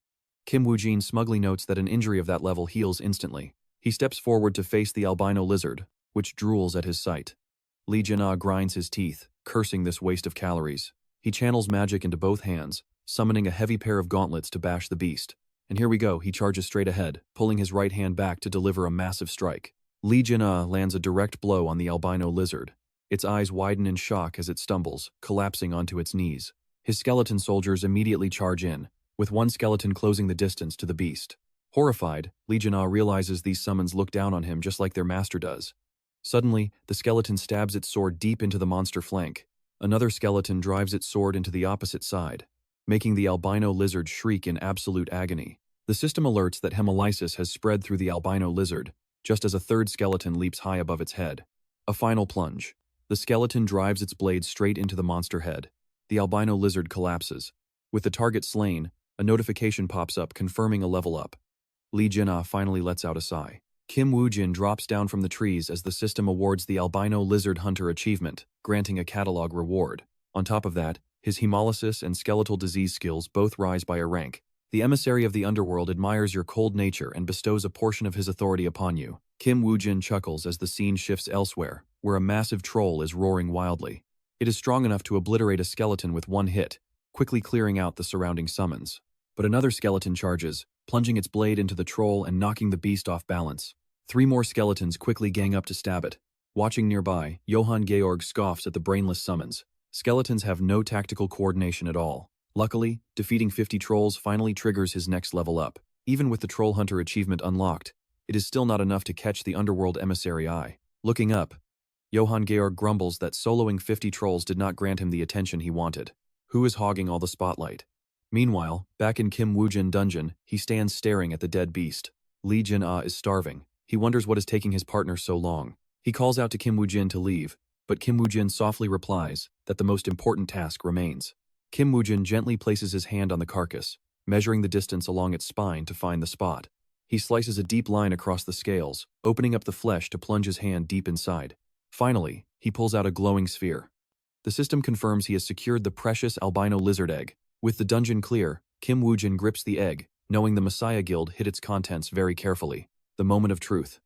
Kim Woo-jin smugly notes that an injury of that level heals instantly. He steps forward to face the albino lizard, which drools at his sight. Lee Jina grinds his teeth, cursing this waste of calories. He channels magic into both hands, summoning a heavy pair of gauntlets to bash the beast. And here we go, he charges straight ahead, pulling his right hand back to deliver a massive strike. Lee Jina lands a direct blow on the albino lizard. Its eyes widen in shock as it stumbles, collapsing onto its knees. His skeleton soldiers immediately charge in, with one skeleton closing the distance to the beast. Horrified, Lee Jina realizes these summons look down on him just like their master does. Suddenly, the skeleton stabs its sword deep into the monster flank. Another skeleton drives its sword into the opposite side, making the albino lizard shriek in absolute agony. The system alerts that hemolysis has spread through the albino lizard, just as a third skeleton leaps high above its head. A final plunge. The skeleton drives its blade straight into the monster head. The albino lizard collapses. With the target slain, a notification pops up confirming a level up. Lee Jina finally lets out a sigh. Kim Woo-jin drops down from the trees as the system awards the albino lizard hunter achievement, granting a catalog reward. On top of that, his hemolysis and skeletal disease skills both rise by a rank. The emissary of the underworld admires your cold nature and bestows a portion of his authority upon you. Kim Woo-jin chuckles as the scene shifts elsewhere, where a massive troll is roaring wildly. It is strong enough to obliterate a skeleton with one hit, quickly clearing out the surrounding summons. But another skeleton charges, plunging its blade into the troll and knocking the beast off balance. 3 more skeletons quickly gang up to stab it. Watching nearby, Johann Georg scoffs at the brainless summons. Skeletons have no tactical coordination at all. Luckily, defeating 50 trolls finally triggers his next level up. Even with the Troll Hunter achievement unlocked, it is still not enough to catch the Underworld Emissary eye. Looking up, Johann Georg grumbles that soloing 50 trolls did not grant him the attention he wanted. Who is hogging all the spotlight? Meanwhile, back in Kim Woo-jin dungeon, he stands staring at the dead beast. Lee Jin-ah is starving. He wonders what is taking his partner so long. He calls out to Kim Woo-jin to leave, but Kim Woo-jin softly replies that the most important task remains. Kim Woo-jin gently places his hand on the carcass, measuring the distance along its spine to find the spot. He slices a deep line across the scales, opening up the flesh to plunge his hand deep inside. Finally, he pulls out a glowing sphere. The system confirms he has secured the precious albino lizard egg. With the dungeon clear, Kim Woo-jin grips the egg, knowing the Messiah Guild hid its contents very carefully. The moment of truth.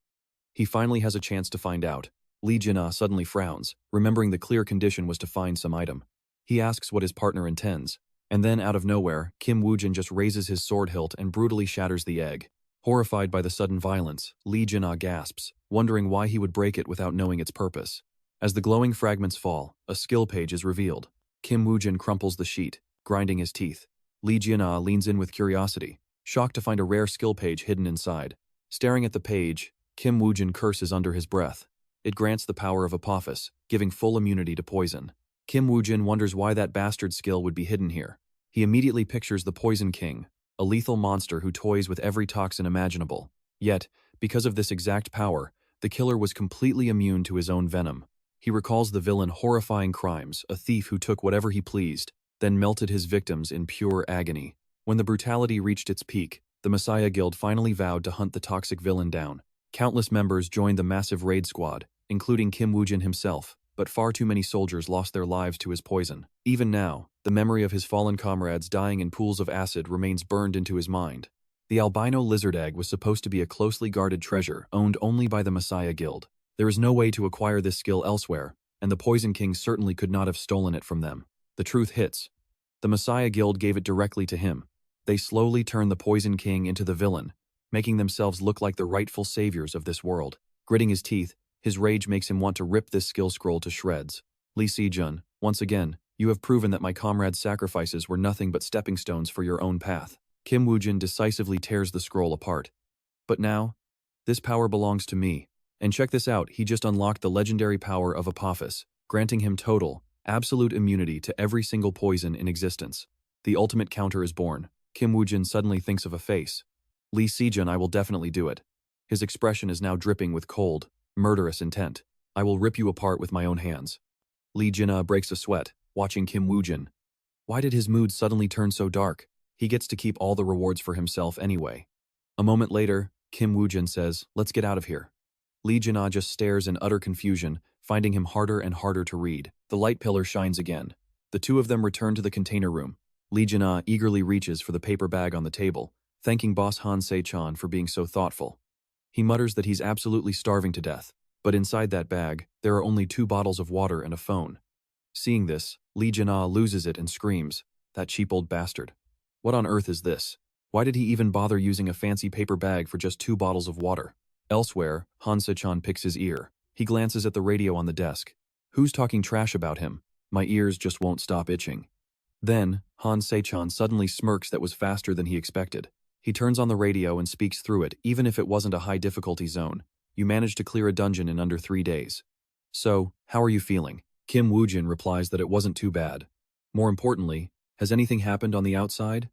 He finally has a chance to find out. Lee Jin-ah suddenly frowns, remembering the clear condition was to find some item. He asks what his partner intends, and then out of nowhere, Kim Woo-jin just raises his sword hilt and brutally shatters the egg. Horrified by the sudden violence, Lee Jin-ah gasps, wondering why he would break it without knowing its purpose. As the glowing fragments fall, a skill page is revealed. Kim Woo-jin crumples the sheet, grinding his teeth. Lee Jin-ah leans in with curiosity, shocked to find a rare skill page hidden inside. Staring at the page, Kim Woo-jin curses under his breath. It grants the power of Apophis, giving full immunity to poison. Kim Woo-jin wonders why that bastard skill would be hidden here. He immediately pictures the Poison King, a lethal monster who toys with every toxin imaginable. Yet, because of this exact power, the killer was completely immune to his own venom. He recalls the villain horrifying crimes, a thief who took whatever he pleased, then melted his victims in pure agony. When the brutality reached its peak, the Messiah Guild finally vowed to hunt the toxic villain down. Countless members joined the massive raid squad, including Kim Woo-jin himself, but far too many soldiers lost their lives to his poison. Even now, the memory of his fallen comrades dying in pools of acid remains burned into his mind. The albino lizard egg was supposed to be a closely guarded treasure owned only by the Messiah Guild. There is no way to acquire this skill elsewhere, and the Poison King certainly could not have stolen it from them. The truth hits. The Messiah Guild gave it directly to him. They slowly turned the Poison King into the villain, making themselves look like the rightful saviors of this world. Gritting his teeth, his rage makes him want to rip this skill scroll to shreds. Lee Se-jun, once again, you have proven that my comrades' sacrifices were nothing but stepping stones for your own path. Kim Woo-jin decisively tears the scroll apart. But now, this power belongs to me. And check this out, he just unlocked the legendary power of Apophis, granting him total, absolute immunity to every single poison in existence. The ultimate counter is born. Kim Woo-jin suddenly thinks of a face. Lee Se-jun, I will definitely do it. His expression is now dripping with cold, murderous intent. I will rip you apart with my own hands. Lee Jin-ah breaks a sweat, watching Kim Woo-jin. Why did his mood suddenly turn so dark? He gets to keep all the rewards for himself anyway. A moment later, Kim Woo-jin says, let's get out of here. Lee Jin-ah just stares in utter confusion, finding him harder and harder to read. The light pillar shines again. The two of them return to the container room. Lee Jin-ah eagerly reaches for the paper bag on the table, thanking boss Han Se-chan for being so thoughtful. He mutters that he's absolutely starving to death, but inside that bag, there are only 2 bottles of water and a phone. Seeing this, Lee Jin-ah loses it and screams, that cheap old bastard. What on earth is this? Why did he even bother using a fancy paper bag for just 2 bottles of water? Elsewhere, Han Se-chan picks his ear. He glances at the radio on the desk. Who's talking trash about him? My ears just won't stop itching. Then, Han Se-chan suddenly smirks that was faster than he expected. He turns on the radio and speaks through it, even if it wasn't a high difficulty zone. You managed to clear a dungeon in under 3 days. So, how are you feeling? Kim Woo-jin replies that it wasn't too bad. More importantly, has anything happened on the outside?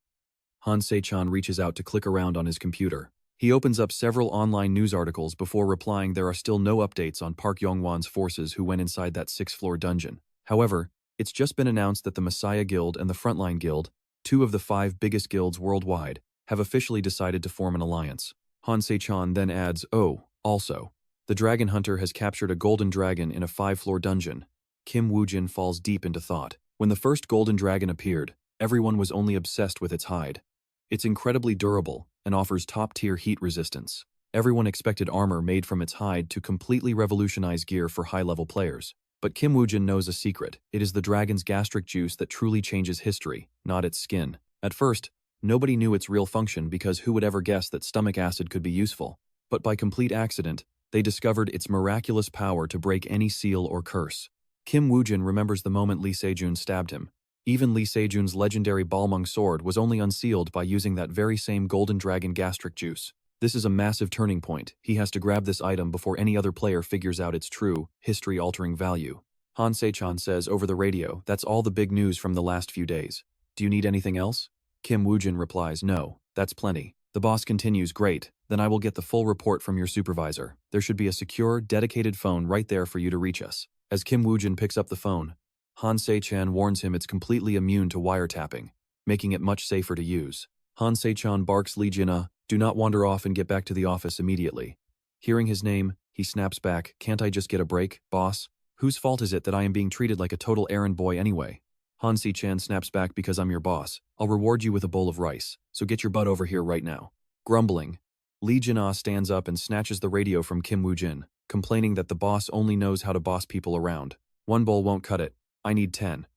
Han Se-chan reaches out to click around on his computer. He opens up several online news articles before replying there are still no updates on Park Yong-won's forces who went inside that 6th-floor dungeon. However, it's just been announced that the Messiah Guild and the Frontline Guild, 2 of the 5 biggest guilds worldwide, have officially decided to form an alliance. Han Se-chan then adds, oh, also, the Dragon Hunter has captured a golden dragon in a 5-floor dungeon. Kim Woo-jin falls deep into thought. When the first golden dragon appeared, everyone was only obsessed with its hide. It's incredibly durable and offers top-tier heat resistance. Everyone expected armor made from its hide to completely revolutionize gear for high-level players. But Kim Woo-jin knows a secret. It is the dragon's gastric juice that truly changes history, not its skin. At first, nobody knew its real function because who would ever guess that stomach acid could be useful? But by complete accident, they discovered its miraculous power to break any seal or curse. Kim Woo-jin remembers the moment Lee Se-jun stabbed him. Even Lee Se-jun's legendary Balmung sword was only unsealed by using that very same golden dragon gastric juice. This is a massive turning point. He has to grab this item before any other player figures out its true, history-altering value. Han Se-chan says over the radio, that's all the big news from the last few days. Do you need anything else? Kim Woo-jin replies, no, that's plenty. The boss continues, great, then I will get the full report from your supervisor. There should be a secure, dedicated phone right there for you to reach us. As Kim Woo-jin picks up the phone, Han Se-chan warns him it's completely immune to wiretapping, making it much safer to use. Han Se-chan barks Lee Jin-ah, do not wander off and get back to the office immediately. Hearing his name, he snaps back, can't I just get a break, boss? Whose fault is it that I am being treated like a total errand boy anyway? Han Se-chan snaps back because I'm your boss. I'll reward you with a bowl of rice, so get your butt over here right now. Grumbling, Lee Jin-ah stands up and snatches the radio from Kim Woo-jin, complaining that the boss only knows how to boss people around. 1 bowl won't cut it. I need 10.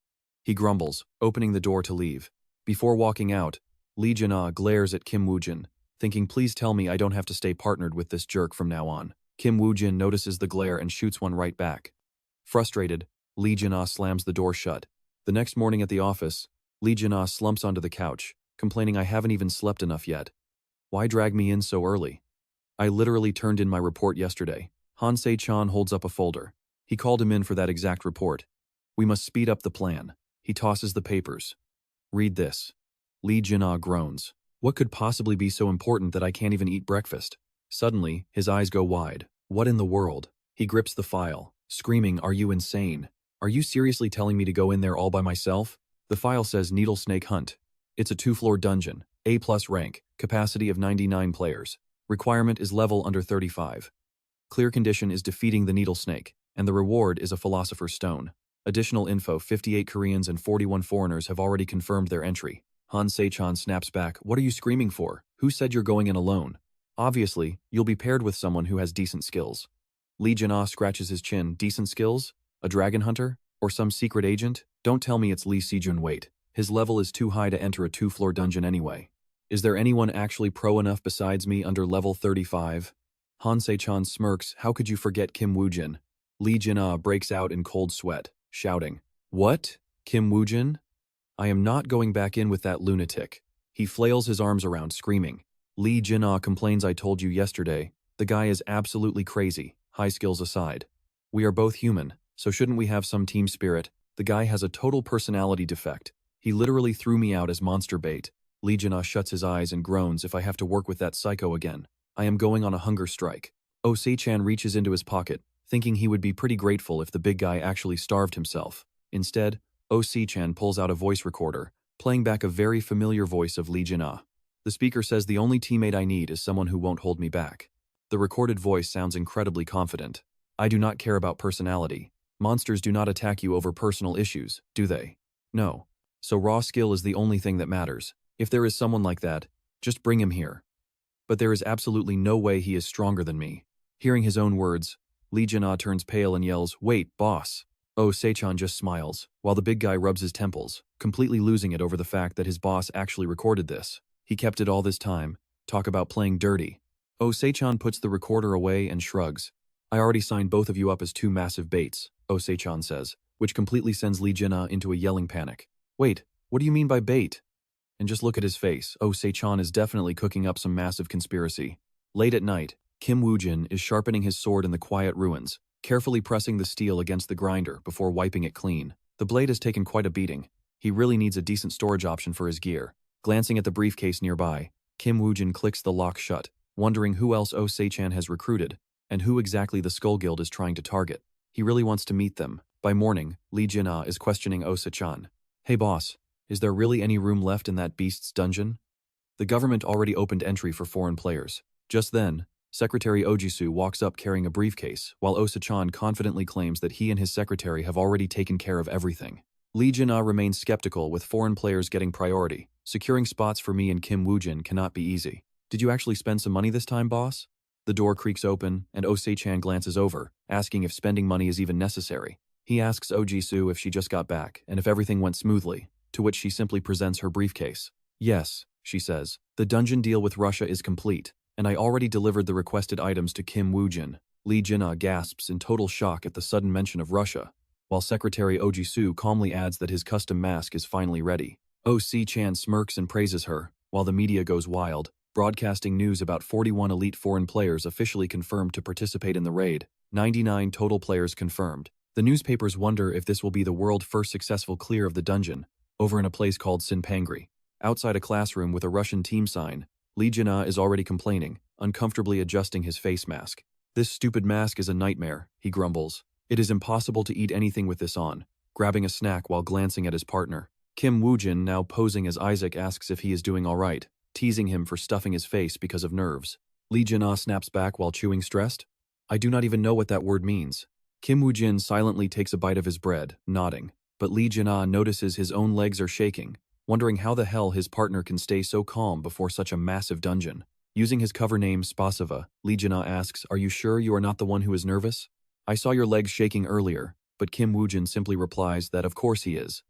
He grumbles, opening the door to leave. Before walking out, Lee Jin-ah glares at Kim Woo-jin, thinking please tell me I don't have to stay partnered with this jerk from now on. Kim Woo-jin notices the glare and shoots one right back. Frustrated, Lee Jin-ah slams the door shut. The next morning at the office, Lee Jin-ah slumps onto the couch, complaining I haven't even slept enough yet. Why drag me in so early? I literally turned in my report yesterday. Han Se-chan holds up a folder. He called him in for that exact report. We must speed up the plan. He tosses the papers. Read this. Lee Jin-ah groans. What could possibly be so important that I can't even eat breakfast? Suddenly, his eyes go wide. What in the world? He grips the file, screaming, are you insane? Are you seriously telling me to go in there all by myself? The file says Needle Snake Hunt. It's a 2-floor dungeon, A+ rank, capacity of 99 players. Requirement is level under 35. Clear condition is defeating the Needle Snake, and the reward is a Philosopher's Stone. Additional info, 58 Koreans and 41 foreigners have already confirmed their entry. Han Se-chan snaps back, what are you screaming for? Who said you're going in alone? Obviously, you'll be paired with someone who has decent skills. Lee Jin-ah scratches his chin, decent skills? A dragon hunter? Or some secret agent? Don't tell me it's Lee Se-jun. Wait. His level is too high to enter a 2-floor dungeon anyway. Is there anyone actually pro enough besides me under level 35? Han Se-chan smirks, how could you forget Kim Woo-jin? Lee Jin-ah breaks out in cold sweat, shouting, what? Kim Woo-jin? I am not going back in with that lunatic. He flails his arms around, screaming. Lee Jin-ah complains I told you yesterday. The guy is absolutely crazy, high skills aside. We are both human, so shouldn't we have some team spirit? The guy has a total personality defect. He literally threw me out as monster bait. Lee Jin-ah shuts his eyes and groans if I have to work with that psycho again. I am going on a hunger strike. Oh Se-chan reaches into his pocket, thinking he would be pretty grateful if the big guy actually starved himself. Instead, Oh Se-chan pulls out a voice recorder, playing back a very familiar voice of Lee Jin-ah. The speaker says the only teammate I need is someone who won't hold me back. The recorded voice sounds incredibly confident. I do not care about personality. Monsters do not attack you over personal issues, do they? No. So raw skill is the only thing that matters. If there is someone like that, just bring him here. But there is absolutely no way he is stronger than me. Hearing his own words, Lee Jin-ah turns pale and yells, wait, boss. Oh Se-chan just smiles, while the big guy rubs his temples, completely losing it over the fact that his boss actually recorded this. He kept it all this time. Talk about playing dirty. Oh Se-chan puts the recorder away and shrugs. I already signed both of you up as 2 massive baits, Oh Se-chan says, which completely sends Lee Jin-ah into a yelling panic. Wait, what do you mean by bait? And just look at his face. Oh Se-chan is definitely cooking up some massive conspiracy. Late at night, Kim Woo-jin is sharpening his sword in the quiet ruins, carefully pressing the steel against the grinder before wiping it clean. The blade has taken quite a beating. He really needs a decent storage option for his gear. Glancing at the briefcase nearby, Kim Woo-jin clicks the lock shut, wondering who else Oh Se-chan has recruited, and who exactly the Skull Guild is trying to target. He really wants to meet them. By morning, Lee Jin-ah is questioning Oh Se-chan. Hey boss, is there really any room left in that beast's dungeon? The government already opened entry for foreign players. Just then, Secretary Ojisu walks up carrying a briefcase, while Oh Se-chan confidently claims that he and his secretary have already taken care of everything. Lee Jin-ah remains skeptical with foreign players getting priority. Securing spots for me and Kim Woo-jin cannot be easy. Did you actually spend some money this time, boss? The door creaks open, and Oh Se-chan glances over, asking if spending money is even necessary. He asks Ojisu if she just got back, and if everything went smoothly, to which she simply presents her briefcase. Yes, she says. The dungeon deal with Russia is complete, and I already delivered the requested items to Kim Woo-jin. Lee Jin-ah gasps in total shock at the sudden mention of Russia, while Secretary Ojisu calmly adds that his custom mask is finally ready. Oh Se-chan smirks and praises her, while the media goes wild, broadcasting news about 41 elite foreign players officially confirmed to participate in the raid, 99 total players confirmed. The newspapers wonder if this will be the world's first successful clear of the dungeon, over in a place called Sinpangri. Outside a classroom with a Russian team sign, Lee Jin-ah is already complaining, uncomfortably adjusting his face mask. This stupid mask is a nightmare, he grumbles. It is impossible to eat anything with this on, grabbing a snack while glancing at his partner. Kim Woo-jin, now posing as Isaac, asks if he is doing all right, teasing him for stuffing his face because of nerves. Lee Jin-ah snaps back while chewing stressed. I do not even know what that word means. Kim Woo-jin silently takes a bite of his bread, nodding, but Lee Jin-ah notices his own legs are shaking, wondering how the hell his partner can stay so calm before such a massive dungeon. Using his cover name Spasiva, Lee Jin-ah asks, are you sure you are not the one who is nervous? I saw your legs shaking earlier, but Kim Woo-jin simply replies that of course he is.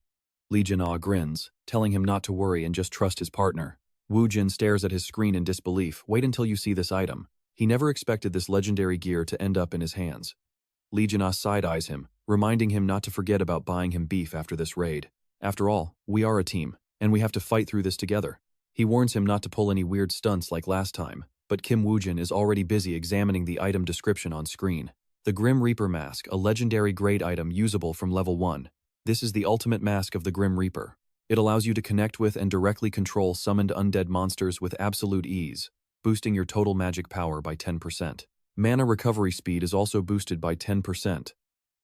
Lee Jin-ah grins, telling him not to worry and just trust his partner. Woo-jin stares at his screen in disbelief. Wait until you see this item. He never expected this legendary gear to end up in his hands. Lee Jin-ah side-eyes him, reminding him not to forget about buying him beef after this raid. After all, we are a team, and we have to fight through this together. He warns him not to pull any weird stunts like last time, but Kim Woo-jin is already busy examining the item description on screen. The Grim Reaper Mask, a legendary grade item usable from level 1. This is the ultimate mask of the Grim Reaper. It allows you to connect with and directly control summoned undead monsters with absolute ease, boosting your total magic power by 10%. Mana recovery speed is also boosted by 10%.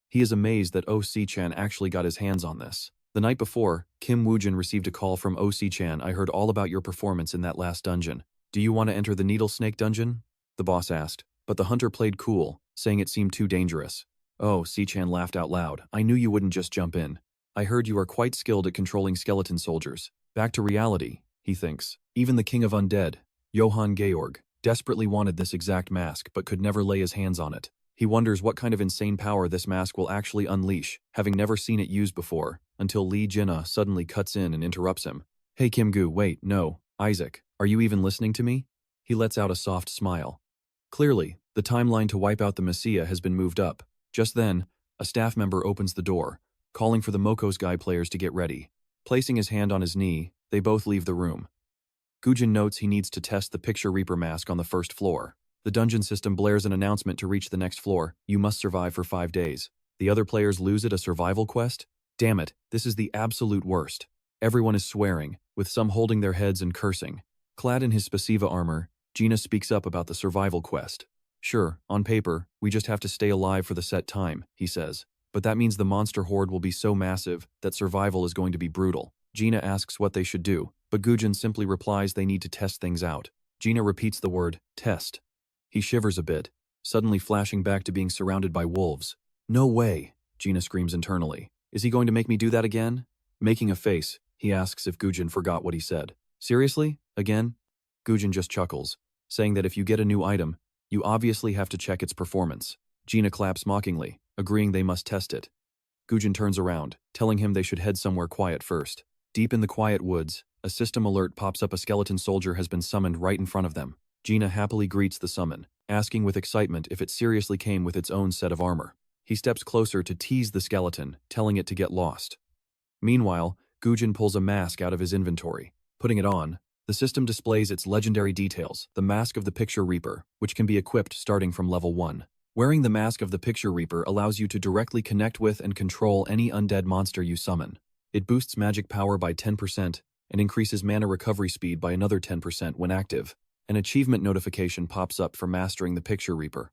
He is amazed that OC-chan actually got his hands on this. The night before, Kim Woo-jin received a call from OC-chan. I heard all about your performance in that last dungeon. Do you want to enter the Needle Snake dungeon? The boss asked, but the hunter played cool, saying it seemed too dangerous. Oh, C-chan laughed out loud. I knew you wouldn't just jump in. I heard you are quite skilled at controlling skeleton soldiers. Back to reality, he thinks. Even the king of undead, Johann Georg, desperately wanted this exact mask but could never lay his hands on it. He wonders what kind of insane power this mask will actually unleash, having never seen it used before, until Lee Jinna suddenly cuts in and interrupts him. Hey Kim-gu, wait, no, Isaac, are you even listening to me? He lets out a soft smile. Clearly, the timeline to wipe out the Messiah has been moved up. Just then, a staff member opens the door, calling for the Moko's Guy players to get ready. Placing his hand on his knee, they both leave the room. Gujin notes he needs to test the Picture Reaper mask on the first floor. The dungeon system blares an announcement to reach the next floor. You must survive for 5 days. The other players lose it a survival quest? Damn it, this is the absolute worst. Everyone is swearing, with some holding their heads and cursing. Clad in his Spasiva armor, Gina speaks up about the survival quest. Sure, on paper, we just have to stay alive for the set time, he says. But that means the monster horde will be so massive that survival is going to be brutal. Gina asks what they should do, but Gujin simply replies they need to test things out. Gina repeats the word, test. He shivers a bit, suddenly flashing back to being surrounded by wolves. No way, Gina screams internally. Is he going to make me do that again? Making a face, he asks if Gujin forgot what he said. Seriously? Again? Gujin just chuckles, saying that if you get a new item, you obviously have to check its performance. Gina claps mockingly, agreeing they must test it. Gujin turns around, telling him they should head somewhere quiet first. Deep in the quiet woods, a system alert pops up. A skeleton soldier has been summoned right in front of them. Gina happily greets the summon, asking with excitement if it seriously came with its own set of armor. He steps closer to tease the skeleton, telling it to get lost. Meanwhile, Gujin pulls a mask out of his inventory. Putting it on, the system displays its legendary details, the Mask of the Picture Reaper, which can be equipped starting from level 1. Wearing the Mask of the Picture Reaper allows you to directly connect with and control any undead monster you summon. It boosts magic power by 10% and increases mana recovery speed by another 10% when active. An achievement notification pops up for mastering the Picture Reaper.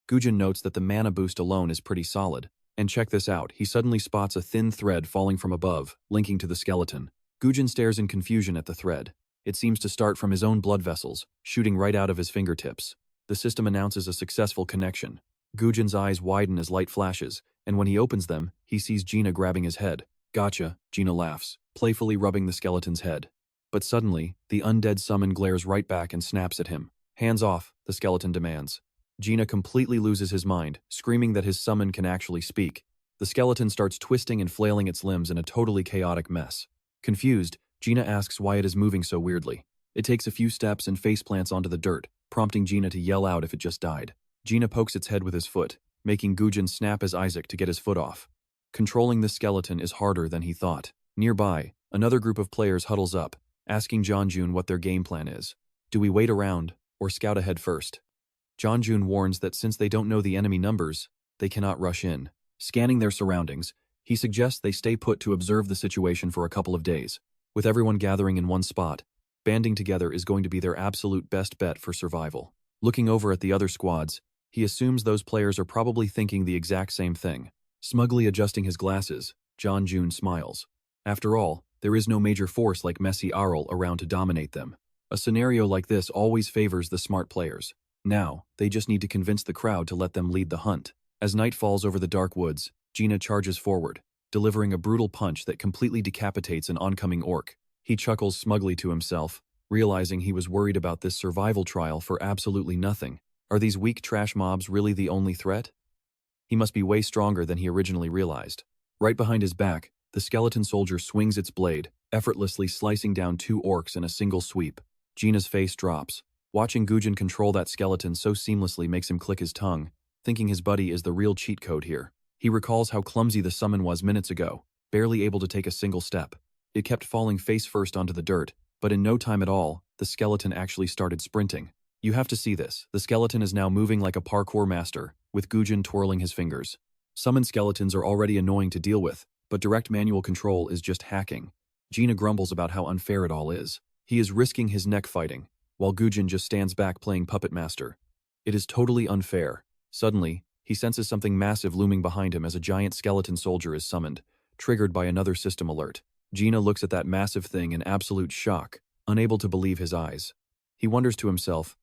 Gujin notes that the mana boost alone is pretty solid. And check this out, he suddenly spots a thin thread falling from above, linking to the skeleton. Gujin stares in confusion at the thread. It seems to start from his own blood vessels, shooting right out of his fingertips. The system announces a successful connection. Gujin's eyes widen as light flashes, and when he opens them, he sees Gina grabbing his head. Gotcha, Gina laughs, playfully rubbing the skeleton's head. But suddenly, the undead summon glares right back and snaps at him. Hands off, the skeleton demands. Gina completely loses his mind, screaming that his summon can actually speak. The skeleton starts twisting and flailing its limbs in a totally chaotic mess. Confused, Gina asks why it is moving so weirdly. It takes a few steps and faceplants onto the dirt, prompting Gina to yell out if it just died. Gina pokes its head with his foot, making Gujin snap as Isaac to get his foot off. Controlling the skeleton is harder than he thought. Nearby, another group of players huddles up, asking Jeonjun what their game plan is. Do we wait around, or scout ahead first? Jeonjun warns that since they don't know the enemy numbers, they cannot rush in. Scanning their surroundings, he suggests they stay put to observe the situation for a couple of days. With everyone gathering in one spot, banding together is going to be their absolute best bet for survival. Looking over at the other squads, he assumes those players are probably thinking the exact same thing. Smugly adjusting his glasses, Jeonjun smiles. After all, there is no major force like Messi Arl around to dominate them. A scenario like this always favors the smart players. Now, they just need to convince the crowd to let them lead the hunt. As night falls over the dark woods, Gina charges forward, delivering a brutal punch that completely decapitates an oncoming orc. He chuckles smugly to himself, realizing he was worried about this survival trial for absolutely nothing. Are these weak trash mobs really the only threat? He must be way stronger than he originally realized. Right behind his back, the skeleton soldier swings its blade, effortlessly slicing down 2 orcs in a single sweep. Gina's face drops. Watching Gujin control that skeleton so seamlessly makes him click his tongue, thinking his buddy is the real cheat code here. He recalls how clumsy the summon was minutes ago, barely able to take a single step. It kept falling face first onto the dirt, but in no time at all, the skeleton actually started sprinting. You have to see this. The skeleton is now moving like a parkour master, with Woo-jin twirling his fingers. Summoned skeletons are already annoying to deal with, but direct manual control is just hacking. Gina grumbles about how unfair it all is. He is risking his neck fighting, while Woo-jin just stands back playing puppet master. It is totally unfair. Suddenly, he senses something massive looming behind him as a giant skeleton soldier is summoned, triggered by another system alert. Gina looks at that massive thing in absolute shock, unable to believe his eyes. He wonders to himself,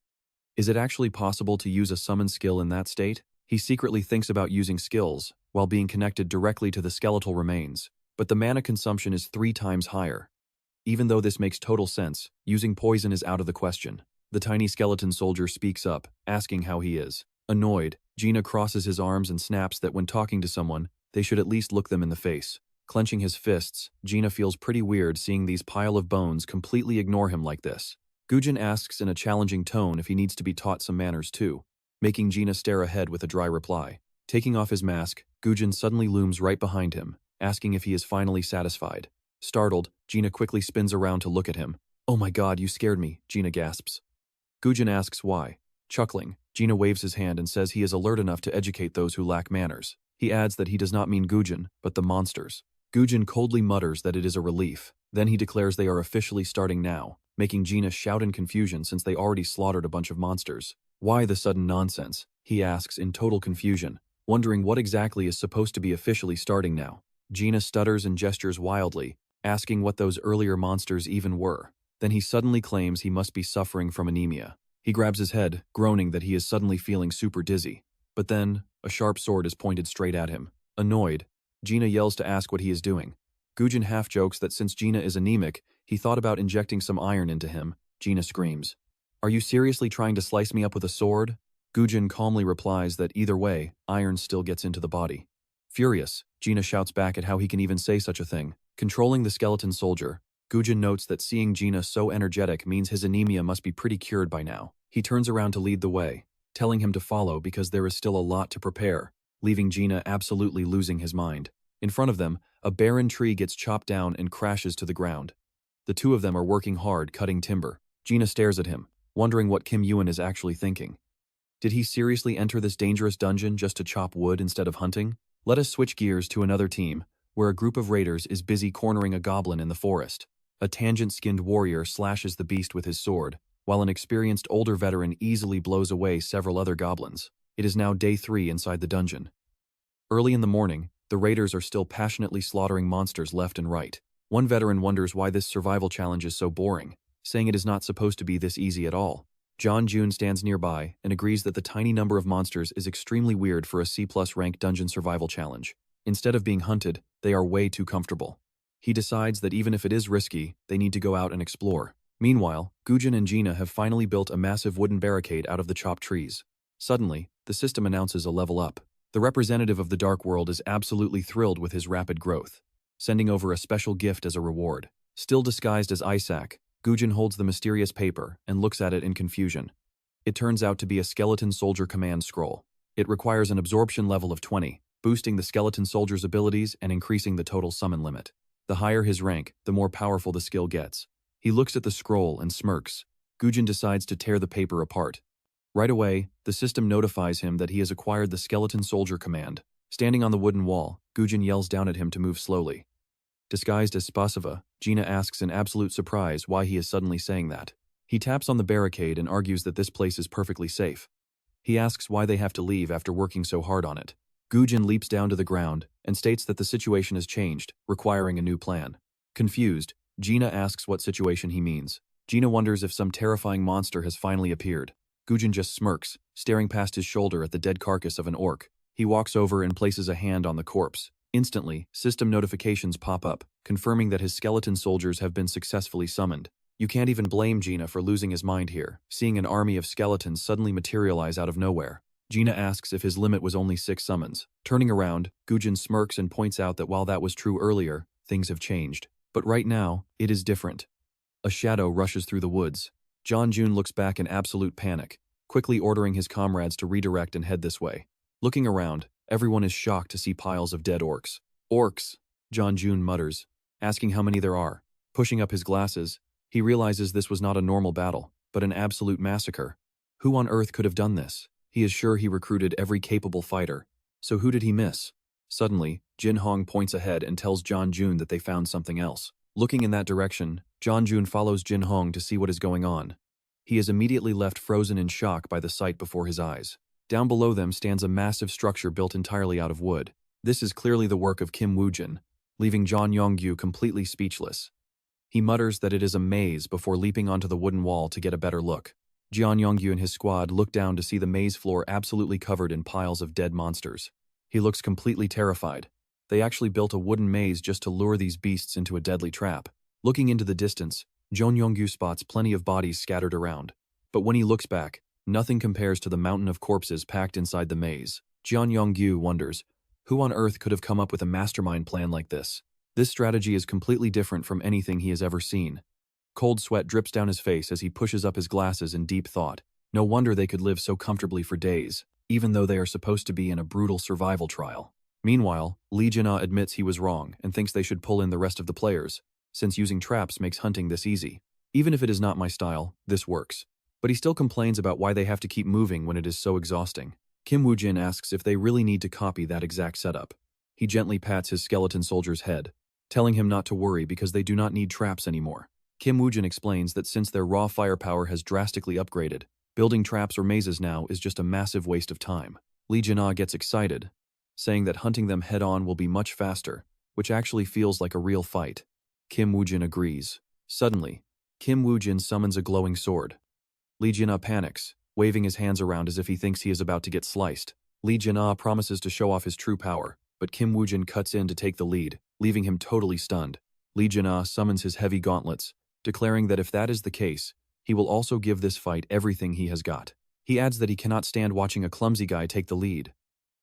is it actually possible to use a summon skill in that state? He secretly thinks about using skills, while being connected directly to the skeletal remains, but the mana consumption is 3 times higher. Even though this makes total sense, using poison is out of the question. The tiny skeleton soldier speaks up, asking how he is. Annoyed, Gina crosses his arms and snaps that when talking to someone, they should at least look them in the face. Clenching his fists, Gina feels pretty weird seeing these pile of bones completely ignore him like this. Woo-jin asks in a challenging tone if he needs to be taught some manners too, making Gina stare ahead with a dry reply. Taking off his mask, Woo-jin suddenly looms right behind him, asking if he is finally satisfied. Startled, Gina quickly spins around to look at him. "Oh my god, you scared me," Gina gasps. Woo-jin asks why. Chuckling, Gina waves his hand and says he is alert enough to educate those who lack manners. He adds that he does not mean Woo-jin, but the monsters. Woo-jin coldly mutters that it is a relief. Then he declares they are officially starting now, making Gina shout in confusion since they already slaughtered a bunch of monsters. Why the sudden nonsense? He asks in total confusion, wondering what exactly is supposed to be officially starting now. Gina stutters and gestures wildly, asking what those earlier monsters even were. Then he suddenly claims he must be suffering from anemia. He grabs his head, groaning that he is suddenly feeling super dizzy. But then, a sharp sword is pointed straight at him. Annoyed, Gina yells to ask what he is doing. Woo-jin half jokes that since Gina is anemic, he thought about injecting some iron into him. Gina screams, "Are you seriously trying to slice me up with a sword?" Woo-jin calmly replies that either way, iron still gets into the body. Furious, Gina shouts back at how he can even say such a thing. Controlling the skeleton soldier, Woo-jin notes that seeing Gina so energetic means his anemia must be pretty cured by now. He turns around to lead the way, telling him to follow because there is still a lot to prepare, leaving Gina absolutely losing his mind. In front of them, a barren tree gets chopped down and crashes to the ground. The two of them are working hard cutting timber. Gina stares at him, wondering what Kim Ewan is actually thinking. Did he seriously enter this dangerous dungeon just to chop wood instead of hunting? Let us switch gears to another team, where a group of raiders is busy cornering a goblin in the forest. A tangent-skinned warrior slashes the beast with his sword, while an experienced older veteran easily blows away several other goblins. It is now day 3 inside the dungeon. Early in the morning, the raiders are still passionately slaughtering monsters left and right. One veteran wonders why this survival challenge is so boring, saying it is not supposed to be this easy at all. Jun stands nearby and agrees that the tiny number of monsters is extremely weird for a C+ rank dungeon survival challenge. Instead of being hunted, they are way too comfortable. He decides that even if it is risky, they need to go out and explore. Meanwhile, Woo-jin and Gina have finally built a massive wooden barricade out of the chopped trees. Suddenly, the system announces a level up. The representative of the Dark World is absolutely thrilled with his rapid growth, sending over a special gift as a reward. Still disguised as Isaac, Woo-jin holds the mysterious paper and looks at it in confusion. It turns out to be a skeleton soldier command scroll. It requires an absorption level of 20, boosting the skeleton soldier's abilities and increasing the total summon limit. The higher his rank, the more powerful the skill gets. He looks at the scroll and smirks. Woo-jin decides to tear the paper apart. Right away, the system notifies him that he has acquired the skeleton soldier command. Standing on the wooden wall, Woo-jin yells down at him to move slowly. Disguised as Spasiva, Gina asks in absolute surprise why he is suddenly saying that. He taps on the barricade and argues that this place is perfectly safe. He asks why they have to leave after working so hard on it. Woo-jin leaps down to the ground and states that the situation has changed, requiring a new plan. Confused, Gina asks what situation he means. Gina wonders if some terrifying monster has finally appeared. Woo-jin just smirks, staring past his shoulder at the dead carcass of an orc. He walks over and places a hand on the corpse. Instantly, system notifications pop up, confirming that his skeleton soldiers have been successfully summoned. You can't even blame Gina for losing his mind here, seeing an army of skeletons suddenly materialize out of nowhere. Gina asks if his limit was only 6 summons. Turning around, Woo-jin smirks and points out that while that was true earlier, things have changed. But right now, it is different. A shadow rushes through the woods. Jun looks back in absolute panic, quickly ordering his comrades to redirect and head this way. Looking around, everyone is shocked to see piles of dead orcs. Orcs! Jun mutters, asking how many there are. Pushing up his glasses, he realizes this was not a normal battle, but an absolute massacre. Who on earth could have done this? He is sure he recruited every capable fighter. So who did he miss? Suddenly, Jin Hong points ahead and tells Jun that they found something else. Looking in that direction, Jun follows Jin Hong to see what is going on. He is immediately left frozen in shock by the sight before his eyes. Down below them stands a massive structure built entirely out of wood. This is clearly the work of Kim Woo-jin, leaving John Yong-gyu completely speechless. He mutters that it is a maze before leaping onto the wooden wall to get a better look. Jeon Yong-gyu and his squad look down to see the maze floor absolutely covered in piles of dead monsters. He looks completely terrified. They actually built a wooden maze just to lure these beasts into a deadly trap. Looking into the distance, Jeon Yong-gyu spots plenty of bodies scattered around. But when he looks back, nothing compares to the mountain of corpses packed inside the maze. Jeon Yong-gyu wonders, who on earth could have come up with a mastermind plan like this? This strategy is completely different from anything he has ever seen. Cold sweat drips down his face as he pushes up his glasses in deep thought. No wonder they could live so comfortably for days, even though they are supposed to be in a brutal survival trial. Meanwhile, Lee Jin-ah admits he was wrong and thinks they should pull in the rest of the players, since using traps makes hunting this easy. Even if it is not my style, this works. But he still complains about why they have to keep moving when it is so exhausting. Kim Woo-jin asks if they really need to copy that exact setup. He gently pats his skeleton soldier's head, telling him not to worry because they do not need traps anymore. Kim Woo-jin explains that since their raw firepower has drastically upgraded, building traps or mazes now is just a massive waste of time. Lee Jin-ah gets excited, saying that hunting them head-on will be much faster, which actually feels like a real fight. Kim Woo-jin agrees. Suddenly, Kim Woo-jin summons a glowing sword. Lee Jin-ah panics, waving his hands around as if he thinks he is about to get sliced. Lee Jin-ah promises to show off his true power, but Kim Woo-jin cuts in to take the lead, leaving him totally stunned. Lee Jin-ah summons his heavy gauntlets, declaring that if that is the case, he will also give this fight everything he has got. He adds that he cannot stand watching a clumsy guy take the lead.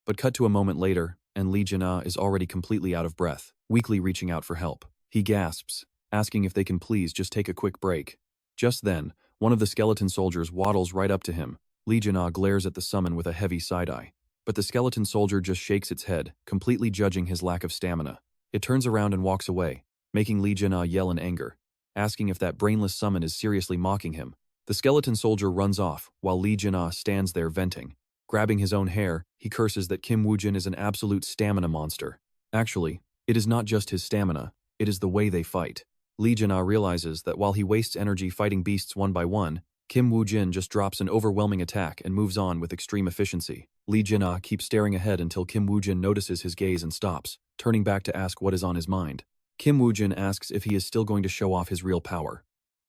But cut to a moment later, and Lee Jin-ah is already completely out of breath, weakly reaching out for help. He gasps, asking if they can please just take a quick break. Just then, one of the skeleton soldiers waddles right up to him. Lee Jin-ah glares at the summon with a heavy side-eye. But the skeleton soldier just shakes its head, completely judging his lack of stamina. It turns around and walks away, making Lee Jin-ah yell in anger, asking if that brainless summon is seriously mocking him. The skeleton soldier runs off, while Lee Jin-ah stands there venting. Grabbing his own hair, he curses that Kim Woo-jin is an absolute stamina monster. Actually, it is not just his stamina, it is the way they fight. Lee Jin-ah realizes that while he wastes energy fighting beasts one by one, Kim Woo-jin just drops an overwhelming attack and moves on with extreme efficiency. Lee Jin-ah keeps staring ahead until Kim Woo-jin notices his gaze and stops, turning back to ask what is on his mind. Kim Woo-jin asks if he is still going to show off his real power.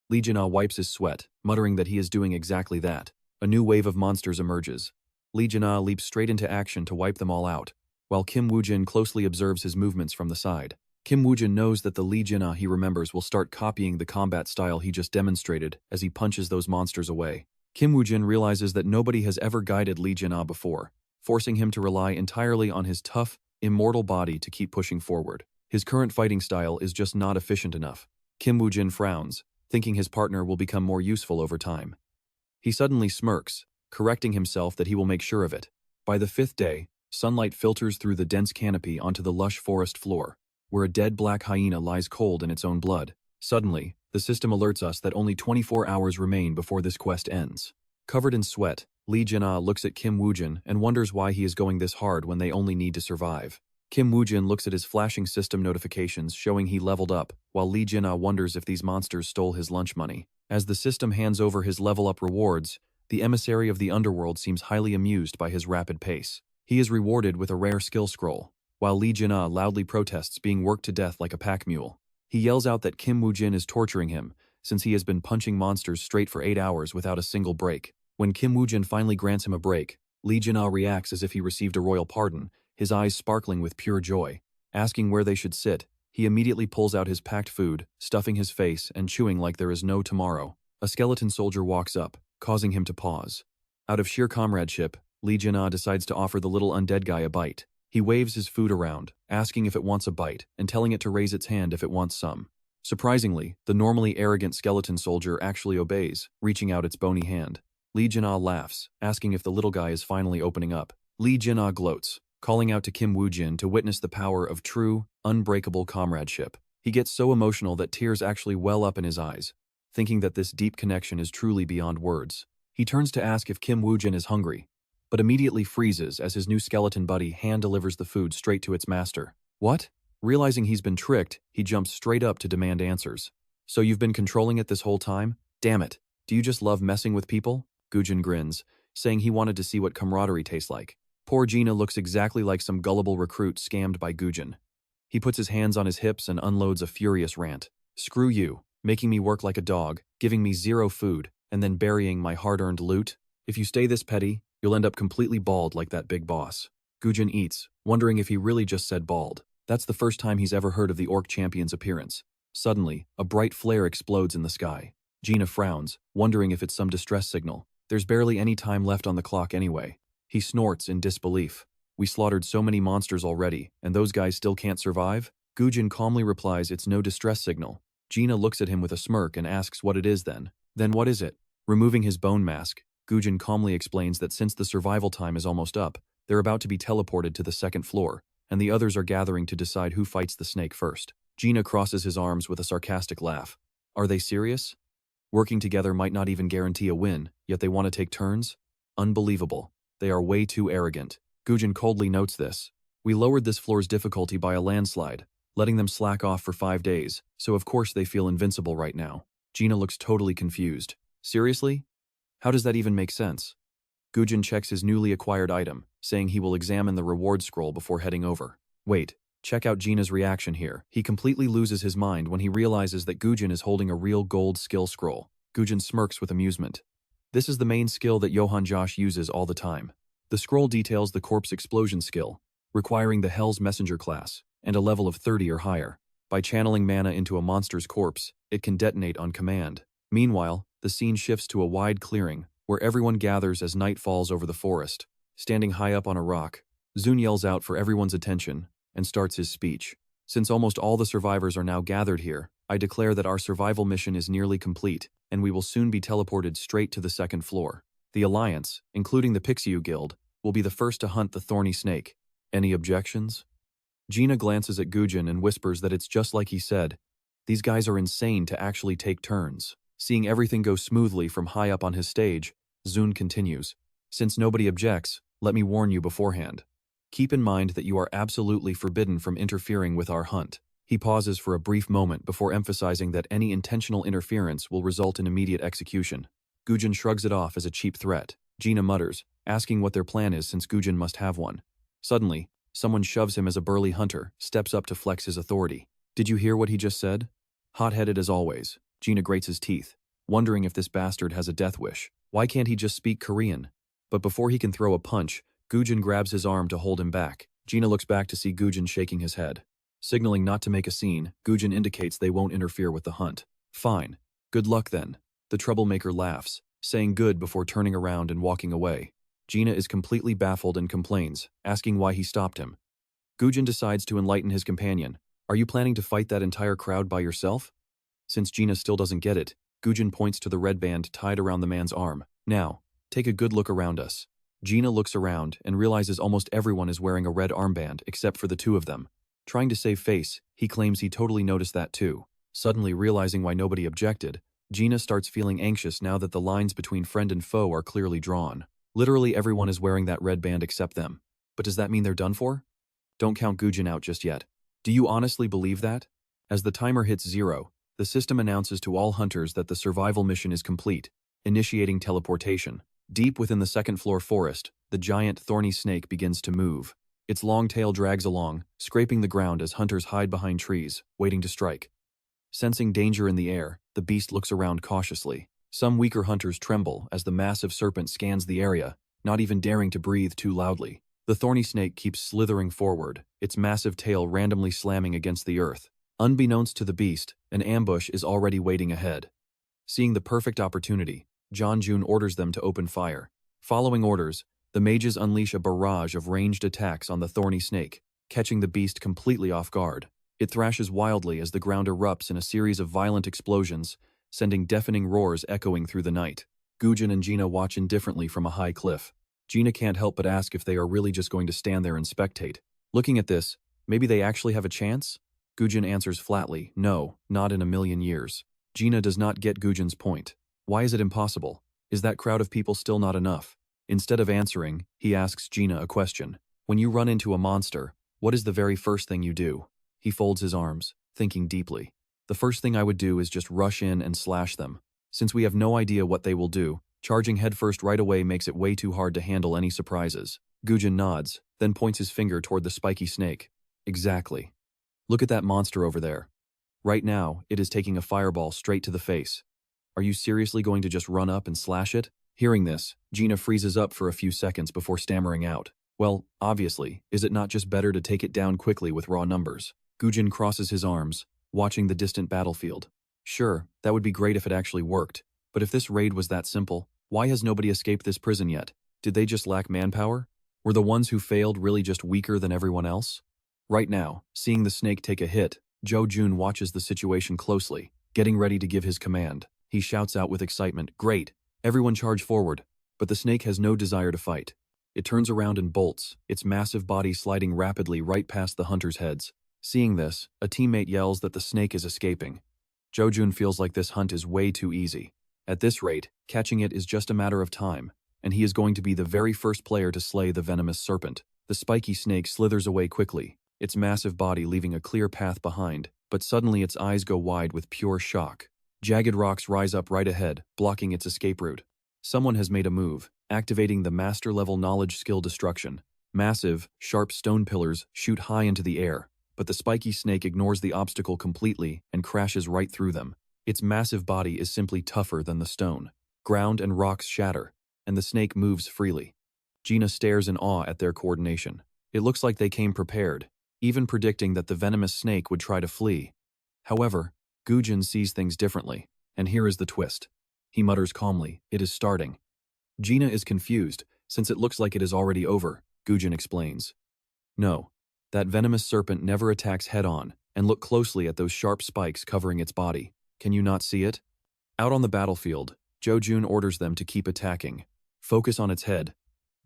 Lee Jin-ah wipes his sweat, muttering that he is doing exactly that. A new wave of monsters emerges. Lee Jin-ah leaps straight into action to wipe them all out, while Kim Woo-jin closely observes his movements from the side. Kim Woo-jin knows that the Lee Jin-ah he remembers will start copying the combat style he just demonstrated as he punches those monsters away. Kim Woo-jin realizes that nobody has ever guided Lee Jin-ah before, forcing him to rely entirely on his tough, immortal body to keep pushing forward. His current fighting style is just not efficient enough. Kim Woo-jin frowns, thinking his partner will become more useful over time. He suddenly smirks, correcting himself that he will make sure of it. By the 5th day, sunlight filters through the dense canopy onto the lush forest floor, where a dead black hyena lies cold in its own blood. Suddenly, the system alerts us that only 24 hours remain before this quest ends. Covered in sweat, Lee Jin-ah looks at Kim Woo-jin and wonders why he is going this hard when they only need to survive. Kim Woo-jin looks at his flashing system notifications showing he leveled up, while Lee Jin-ah wonders if these monsters stole his lunch money. As the system hands over his level-up rewards, the emissary of the Underworld seems highly amused by his rapid pace. He is rewarded with a rare skill scroll, while Lee Jin-ah loudly protests being worked to death like a pack mule. He yells out that Kim Woo-jin is torturing him, since he has been punching monsters straight for 8 hours without a single break. When Kim Woo-jin finally grants him a break, Lee Jin-ah reacts as if he received a royal pardon, his eyes sparkling with pure joy. Asking where they should sit, he immediately pulls out his packed food, stuffing his face and chewing like there is no tomorrow. A skeleton soldier walks up, causing him to pause. Out of sheer comradeship, Lee Jin-ah decides to offer the little undead guy a bite. He waves his food around, asking if it wants a bite and telling it to raise its hand if it wants some. Surprisingly, the normally arrogant skeleton soldier actually obeys, reaching out its bony hand. Lee Jin-ah laughs, asking if the little guy is finally opening up. Lee Jin-ah gloats, calling out to Kim Woo-jin to witness the power of true, unbreakable comradeship. He gets so emotional that tears actually well up in his eyes, thinking that this deep connection is truly beyond words. He turns to ask if Kim Woo-jin is hungry, but immediately freezes as his new skeleton buddy hand-delivers the food straight to its master. What? Realizing he's been tricked, he jumps straight up to demand answers. So you've been controlling it this whole time? Damn it. Do you just love messing with people? Woo-jin grins, saying he wanted to see what camaraderie tastes like. Poor Gina looks exactly like some gullible recruit scammed by Woo-jin. He puts his hands on his hips and unloads a furious rant. Screw you, making me work like a dog, giving me zero food, and then burying my hard-earned loot. If you stay this petty, you'll end up completely bald like that big boss. Woo-jin eats, wondering if he really just said bald. That's the first time he's ever heard of the Orc Champion's appearance. Suddenly, a bright flare explodes in the sky. Gina frowns, wondering if it's some distress signal. There's barely any time left on the clock anyway. He snorts in disbelief. We slaughtered so many monsters already, and those guys still can't survive? Woo-jin calmly replies it's no distress signal. Gina looks at him with a smirk and asks what it is then. Then what is it? Removing his bone mask, Woo-jin calmly explains that since the survival time is almost up, they're about to be teleported to the second floor, and the others are gathering to decide who fights the snake first. Gina crosses his arms with a sarcastic laugh. Are they serious? Working together might not even guarantee a win, yet they want to take turns? Unbelievable. They are way too arrogant. Woo-jin coldly notes this. We lowered this floor's difficulty by a landslide, letting them slack off for 5 days, so of course they feel invincible right now. Gina looks totally confused. Seriously? How does that even make sense? Woo-jin checks his newly acquired item, saying he will examine the reward scroll before heading over. Wait, check out Gina's reaction here. He completely loses his mind when he realizes that Woo-jin is holding a real gold skill scroll. Woo-jin smirks with amusement. This is the main skill that Johann Josh uses all the time. The scroll details the corpse explosion skill, requiring the Hell's Messenger class, and a level of 30 or higher. By channeling mana into a monster's corpse, it can detonate on command. Meanwhile, the scene shifts to a wide clearing, where everyone gathers as night falls over the forest. Standing high up on a rock, Se-jun yells out for everyone's attention and starts his speech. Since almost all the survivors are now gathered here, I declare that our survival mission is nearly complete, and we will soon be teleported straight to the second floor. The Alliance, including the Pixiu Guild, will be the first to hunt the thorny snake. Any objections? Gina glances at Woo-jin and whispers that it's just like he said. These guys are insane to actually take turns. Seeing everything go smoothly from high up on his stage, Se-jun continues. Since nobody objects, let me warn you beforehand. Keep in mind that you are absolutely forbidden from interfering with our hunt. He pauses for a brief moment before emphasizing that any intentional interference will result in immediate execution. Woo-jin shrugs it off as a cheap threat. Gina mutters, asking what their plan is since Woo-jin must have one. Suddenly, someone shoves him as a burly hunter steps up to flex his authority. Did you hear what he just said? Hot-headed as always, Gina grates his teeth, wondering if this bastard has a death wish. Why can't he just speak Korean? But before he can throw a punch, Woo-jin grabs his arm to hold him back. Gina looks back to see Woo-jin shaking his head. Signaling not to make a scene, Woo-jin indicates they won't interfere with the hunt. Fine. Good luck then. The troublemaker laughs, saying good before turning around and walking away. Gina is completely baffled and complains, asking why he stopped him. Woo-jin decides to enlighten his companion. Are you planning to fight that entire crowd by yourself? Since Gina still doesn't get it, Woo-jin points to the red band tied around the man's arm. Now, take a good look around us. Gina looks around and realizes almost everyone is wearing a red armband except for the two of them. Trying to save face, he claims he totally noticed that too. Suddenly realizing why nobody objected, Gina starts feeling anxious now that the lines between friend and foe are clearly drawn. Literally everyone is wearing that red band except them. But does that mean they're done for? Don't count Woo-jin out just yet. Do you honestly believe that? As the timer hits 0, the system announces to all hunters that the survival mission is complete, initiating teleportation. Deep within the second floor forest, the giant thorny snake begins to move. Its long tail drags along, scraping the ground as hunters hide behind trees, waiting to strike. Sensing danger in the air, the beast looks around cautiously. Some weaker hunters tremble as the massive serpent scans the area, not even daring to breathe too loudly. The thorny snake keeps slithering forward, its massive tail randomly slamming against the earth. Unbeknownst to the beast, an ambush is already waiting ahead. Seeing the perfect opportunity, Jun orders them to open fire. Following orders, the mages unleash a barrage of ranged attacks on the thorny snake, catching the beast completely off guard. It thrashes wildly as the ground erupts in a series of violent explosions, sending deafening roars echoing through the night. Woo-jin and Gina watch indifferently from a high cliff. Gina can't help but ask if they are really just going to stand there and spectate. Looking at this, maybe they actually have a chance? Woo-jin answers flatly, no, not in a million years. Gina does not get Woo-jin's point. Why is it impossible? Is that crowd of people still not enough? Instead of answering, he asks Gina a question. When you run into a monster, what is the very first thing you do? He folds his arms, thinking deeply. The first thing I would do is just rush in and slash them. Since we have no idea what they will do, charging headfirst right away makes it way too hard to handle any surprises. Woo-jin nods, then points his finger toward the spiky snake. Exactly. Look at that monster over there. Right now, it is taking a fireball straight to the face. Are you seriously going to just run up and slash it? Hearing this, Gina freezes up for a few seconds before stammering out. Well, obviously, is it not just better to take it down quickly with raw numbers? Woo-jin crosses his arms, watching the distant battlefield. Sure, that would be great if it actually worked. But if this raid was that simple, why has nobody escaped this prison yet? Did they just lack manpower? Were the ones who failed really just weaker than everyone else? Right now, seeing the snake take a hit, Se-jun watches the situation closely, getting ready to give his command. He shouts out with excitement, "Great! Everyone charge forward!" But the snake has no desire to fight. It turns around and bolts, its massive body sliding rapidly right past the hunters' heads. Seeing this, a teammate yells that the snake is escaping. Se-jun feels like this hunt is way too easy. At this rate, catching it is just a matter of time, and he is going to be the very first player to slay the venomous serpent. The spiky snake slithers away quickly, its massive body leaving a clear path behind, but suddenly its eyes go wide with pure shock. Jagged rocks rise up right ahead, blocking its escape route. Someone has made a move, activating the master-level knowledge skill destruction. Massive, sharp stone pillars shoot high into the air, but the spiky snake ignores the obstacle completely and crashes right through them. Its massive body is simply tougher than the stone. Ground and rocks shatter, and the snake moves freely. Gina stares in awe at their coordination. It looks like they came prepared, even predicting that the venomous snake would try to flee. However, Woo-jin sees things differently, and here is the twist. He mutters calmly, "It is starting." Gina is confused, since it looks like it is already over. Woo-jin explains. No, that venomous serpent never attacks head-on, and look closely at those sharp spikes covering its body. Can you not see it? Out on the battlefield, Se-jun orders them to keep attacking. Focus on its head.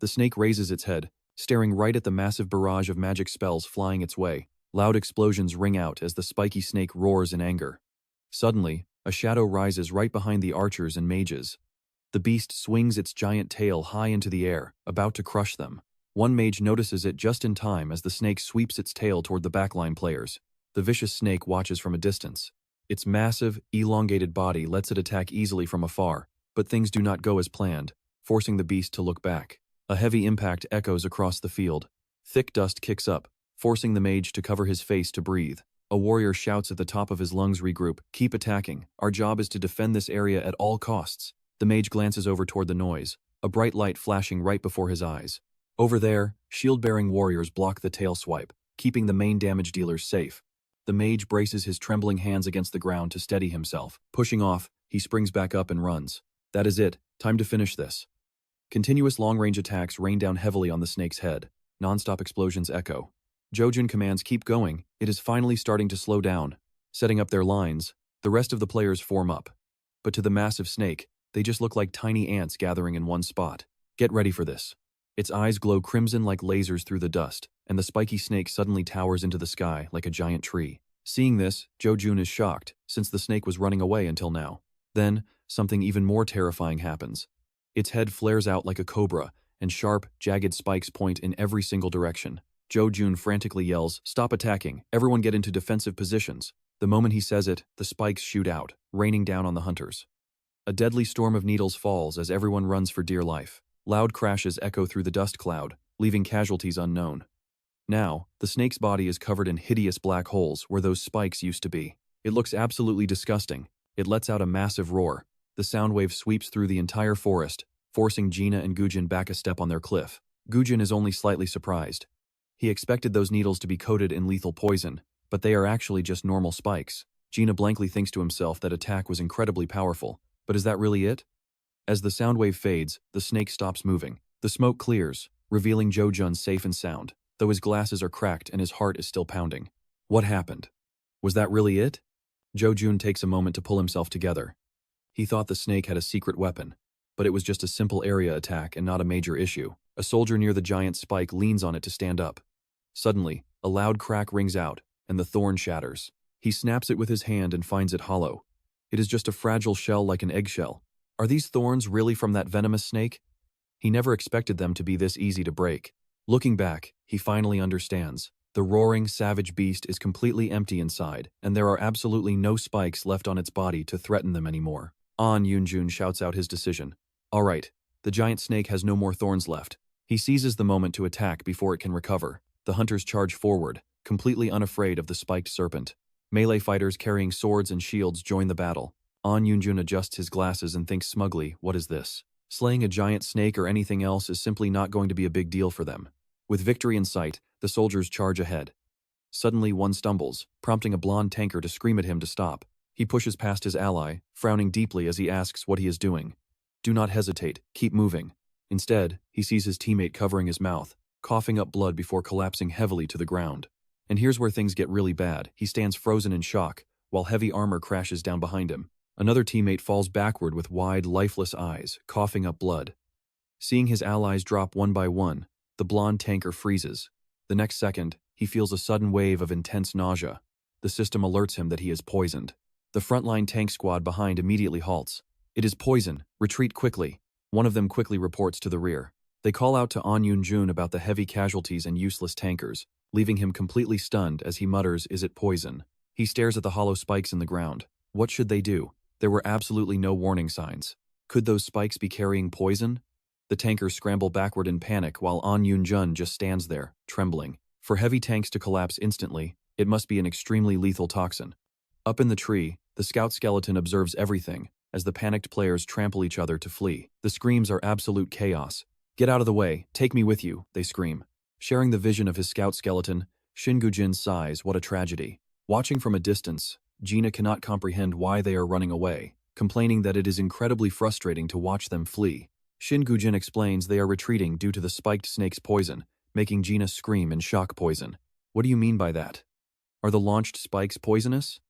The snake raises its head, staring right at the massive barrage of magic spells flying its way. Loud explosions ring out as the spiky snake roars in anger. Suddenly, a shadow rises right behind the archers and mages. The beast swings its giant tail high into the air, about to crush them. One mage notices it just in time as the snake sweeps its tail toward the backline players. The vicious snake watches from a distance. Its massive, elongated body lets it attack easily from afar, but things do not go as planned, forcing the beast to look back. A heavy impact echoes across the field. Thick dust kicks up, forcing the mage to cover his face to breathe. A warrior shouts at the top of his lungs, "Regroup, keep attacking. Our job is to defend this area at all costs." The mage glances over toward the noise, a bright light flashing right before his eyes. Over there, shield-bearing warriors block the tail swipe, keeping the main damage dealers safe. The mage braces his trembling hands against the ground to steady himself. Pushing off, he springs back up and runs. That is it, time to finish this. Continuous long-range attacks rain down heavily on the snake's head. Non-stop explosions echo. Se-jun commands keep going, it is finally starting to slow down. Setting up their lines, the rest of the players form up. But to the massive snake, they just look like tiny ants gathering in one spot. Get ready for this. Its eyes glow crimson like lasers through the dust, and the spiky snake suddenly towers into the sky like a giant tree. Seeing this, Se-jun is shocked, since the snake was running away until now. Then, something even more terrifying happens. Its head flares out like a cobra, and sharp, jagged spikes point in every single direction. Se-jun frantically yells, "Stop attacking, everyone get into defensive positions." The moment he says it, the spikes shoot out, raining down on the hunters. A deadly storm of needles falls as everyone runs for dear life. Loud crashes echo through the dust cloud, leaving casualties unknown. Now, the snake's body is covered in hideous black holes where those spikes used to be. It looks absolutely disgusting. It lets out a massive roar. The sound wave sweeps through the entire forest, forcing Gina and Woo-jin back a step on their cliff. Woo-jin is only slightly surprised. He expected those needles to be coated in lethal poison, but they are actually just normal spikes. Gina blankly thinks to himself that attack was incredibly powerful, but is that really it? As the sound wave fades, the snake stops moving. The smoke clears, revealing Se-jun safe and sound, though his glasses are cracked and his heart is still pounding. What happened? Was that really it? Se-jun takes a moment to pull himself together. He thought the snake had a secret weapon, but it was just a simple area attack and not a major issue. A soldier near the giant spike leans on it to stand up. Suddenly, a loud crack rings out, and the thorn shatters. He snaps it with his hand and finds it hollow. It is just a fragile shell like an eggshell. Are these thorns really from that venomous snake? He never expected them to be this easy to break. Looking back, he finally understands. The roaring, savage beast is completely empty inside, and there are absolutely no spikes left on its body to threaten them anymore. On Yoon-jun shouts out his decision. All right, the giant snake has no more thorns left. He seizes the moment to attack before it can recover. The hunters charge forward, completely unafraid of the spiked serpent. Melee fighters carrying swords and shields join the battle. On Yoon-jun adjusts his glasses and thinks smugly, what is this? Slaying a giant snake or anything else is simply not going to be a big deal for them. With victory in sight, the soldiers charge ahead. Suddenly one stumbles, prompting a blonde tanker to scream at him to stop. He pushes past his ally, frowning deeply as he asks what he is doing. Do not hesitate, keep moving. Instead, he sees his teammate covering his mouth, coughing up blood before collapsing heavily to the ground. And here's where things get really bad. He stands frozen in shock, while heavy armor crashes down behind him. Another teammate falls backward with wide, lifeless eyes, coughing up blood. Seeing his allies drop one by one, the blonde tanker freezes. The next second, he feels a sudden wave of intense nausea. The system alerts him that he is poisoned. The frontline tank squad behind immediately halts. It is poison. Retreat quickly. One of them quickly reports to the rear. They call out to On Yoon-jun about the heavy casualties and useless tankers, leaving him completely stunned as he mutters, is it poison? He stares at the hollow spikes in the ground. What should they do? There were absolutely no warning signs. Could those spikes be carrying poison? The tankers scramble backward in panic while On Yoon-jun just stands there, trembling. For heavy tanks to collapse instantly, it must be an extremely lethal toxin. Up in the tree, the scout skeleton observes everything, as the panicked players trample each other to flee. The screams are absolute chaos. Get out of the way, take me with you, they scream. Sharing the vision of his scout skeleton, Shin-jun sighs, what a tragedy. Watching from a distance, Gina cannot comprehend why they are running away, complaining that it is incredibly frustrating to watch them flee. Shin-jun explains they are retreating due to the spiked snake's poison, making Gina scream in shock. Poison. What do you mean by that? Are the launched spikes poisonous?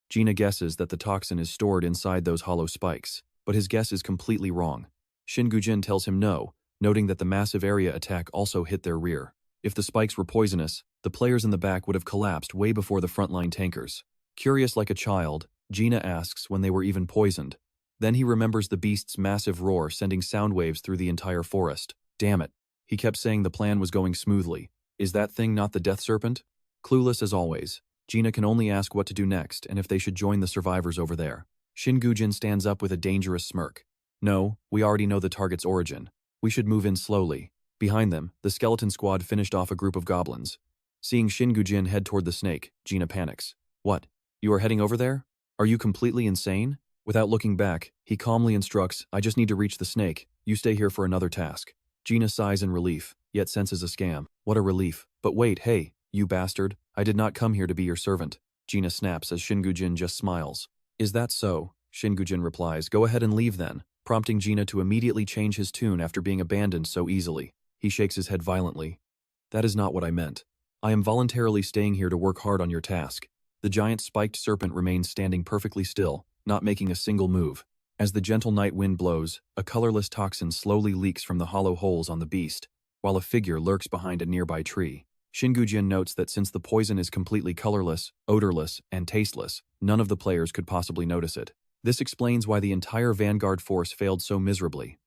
Gina guesses that the toxin is stored inside those hollow spikes, but his guess is completely wrong. Shin-jun tells him no, noting that the massive area attack also hit their rear. If the spikes were poisonous, the players in the back would have collapsed way before the frontline tankers. Curious like a child, Gina asks when they were even poisoned. Then he remembers the beast's massive roar sending sound waves through the entire forest. Damn it. He kept saying the plan was going smoothly. Is that thing not the death serpent? Clueless as always, Gina can only ask what to do next and if they should join the survivors over there. Shin-jun stands up with a dangerous smirk. No, we already know the target's origin. We should move in slowly. Behind them, the skeleton squad finished off a group of goblins. Seeing Shin-jun head toward the snake, Gina panics. What? You are heading over there? Are you completely insane? Without looking back, he calmly instructs, I just need to reach the snake. You stay here for another task. Gina sighs in relief, yet senses a scam. What a relief. But wait, hey, you bastard. I did not come here to be your servant. Gina snaps as Shin-jun just smiles. Is that so? Shin-jun replies, go ahead and leave then, prompting Gina to immediately change his tune after being abandoned so easily. He shakes his head violently. That is not what I meant. I am voluntarily staying here to work hard on your task. The giant spiked serpent remains standing perfectly still, not making a single move. As the gentle night wind blows, a colorless toxin slowly leaks from the hollow holes on the beast, while a figure lurks behind a nearby tree. Shin-jun notes that since the poison is completely colorless, odorless, and tasteless, none of the players could possibly notice it. This explains why the entire Vanguard force failed so miserably.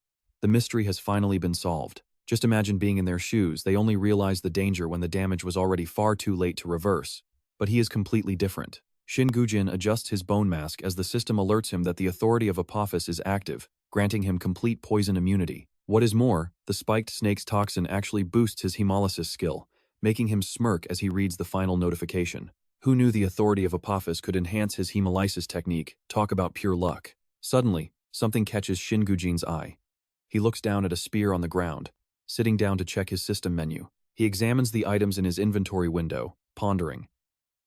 The mystery has finally been solved. Just imagine being in their shoes. They only realized the danger when the damage was already far too late to reverse. But he is completely different. Shin-jun adjusts his bone mask as the system alerts him that the authority of Apophis is active, granting him complete poison immunity. What is more, the spiked snake's toxin actually boosts his hemolysis skill, making him smirk as he reads the final notification. Who knew the authority of Apophis could enhance his hemolysis technique? Talk about pure luck. Suddenly, something catches Shin-jun's eye. He looks down at a spear on the ground. Sitting down to check his system menu, he examines the items in his inventory window, pondering.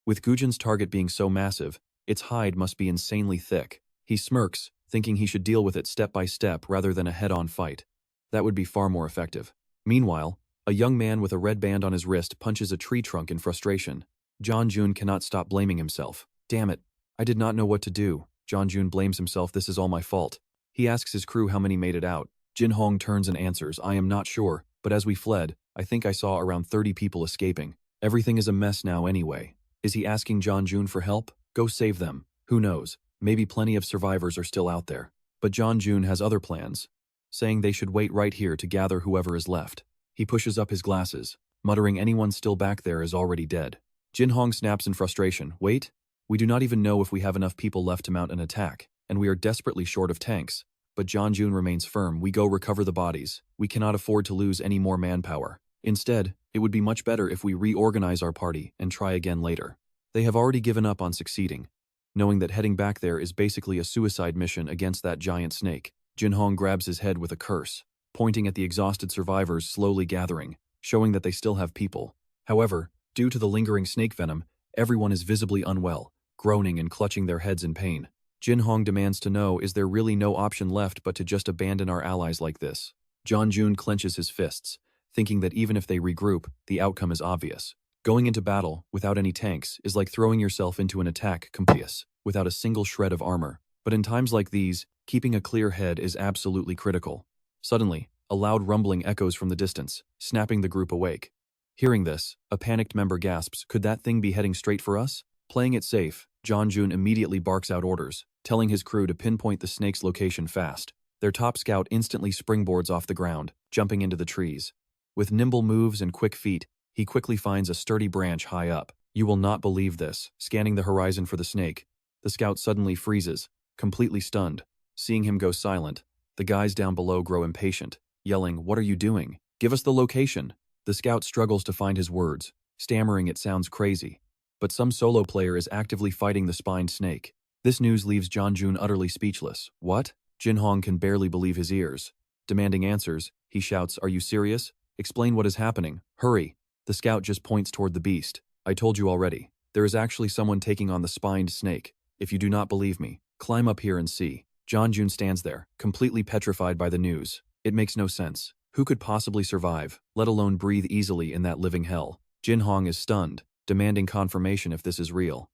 With Gujin's target being so massive, its hide must be insanely thick. He smirks, thinking he should deal with it step by step rather than a head-on fight. That would be far more effective. Meanwhile, a young man with a red band on his wrist punches a tree trunk in frustration. Jun cannot stop blaming himself. Damn it, I did not know what to do. Jun blames himself, this is all my fault. He asks his crew how many made it out. Jin Hong turns and answers, I am not sure. but as we fled, I think I saw around 30 people escaping. Everything is a mess now anyway. Is he asking Jun for help? Go save them. Who knows? Maybe plenty of survivors are still out there. But Jun has other plans, saying they should wait right here to gather whoever is left. He pushes up his glasses, muttering anyone still back there is already dead. Jin-hong snaps in frustration. Wait? We do not even know if we have enough people left to mount an attack, and we are desperately short of tanks. But Jun remains firm. We go recover the bodies. We cannot afford to lose any more manpower. Instead, it would be much better if we reorganize our party and try again later. They have already given up on succeeding, knowing that heading back there is basically a suicide mission against that giant snake. Jin-hong grabs his head with a curse, pointing at the exhausted survivors slowly gathering, showing that they still have people. However, due to the lingering snake venom, everyone is visibly unwell, groaning and clutching their heads in pain. Jin-hong demands to know, is there really no option left but to just abandon our allies like this? Jun clenches his fists, thinking that even if they regroup, the outcome is obvious. Going into battle without any tanks is like throwing yourself into an attack completely without a single shred of armor. But in times like these, keeping a clear head is absolutely critical. Suddenly, a loud rumbling echoes from the distance, snapping the group awake. Hearing this, a panicked member gasps, could that thing be heading straight for us? Playing it safe, Jun immediately barks out orders, telling his crew to pinpoint the snake's location fast. Their top scout instantly springboards off the ground, jumping into the trees. With nimble moves and quick feet, he quickly finds a sturdy branch high up. You will not believe this. Scanning the horizon for the snake, the scout suddenly freezes, completely stunned. Seeing him go silent, the guys down below grow impatient, yelling, "What are you doing? Give us the location." The scout struggles to find his words, stammering it sounds crazy. But some solo player is actively fighting the spined snake. This news leaves Jun utterly speechless. What? Jin-hong can barely believe his ears. Demanding answers, he shouts, "Are you serious? Explain what is happening. Hurry." The scout just points toward the beast. I told you already. There is actually someone taking on the spined snake. If you do not believe me, climb up here and see. Jun stands there, completely petrified by the news. It makes no sense. Who could possibly survive, let alone breathe easily in that living hell? Jin-hong is stunned, demanding confirmation if this is real.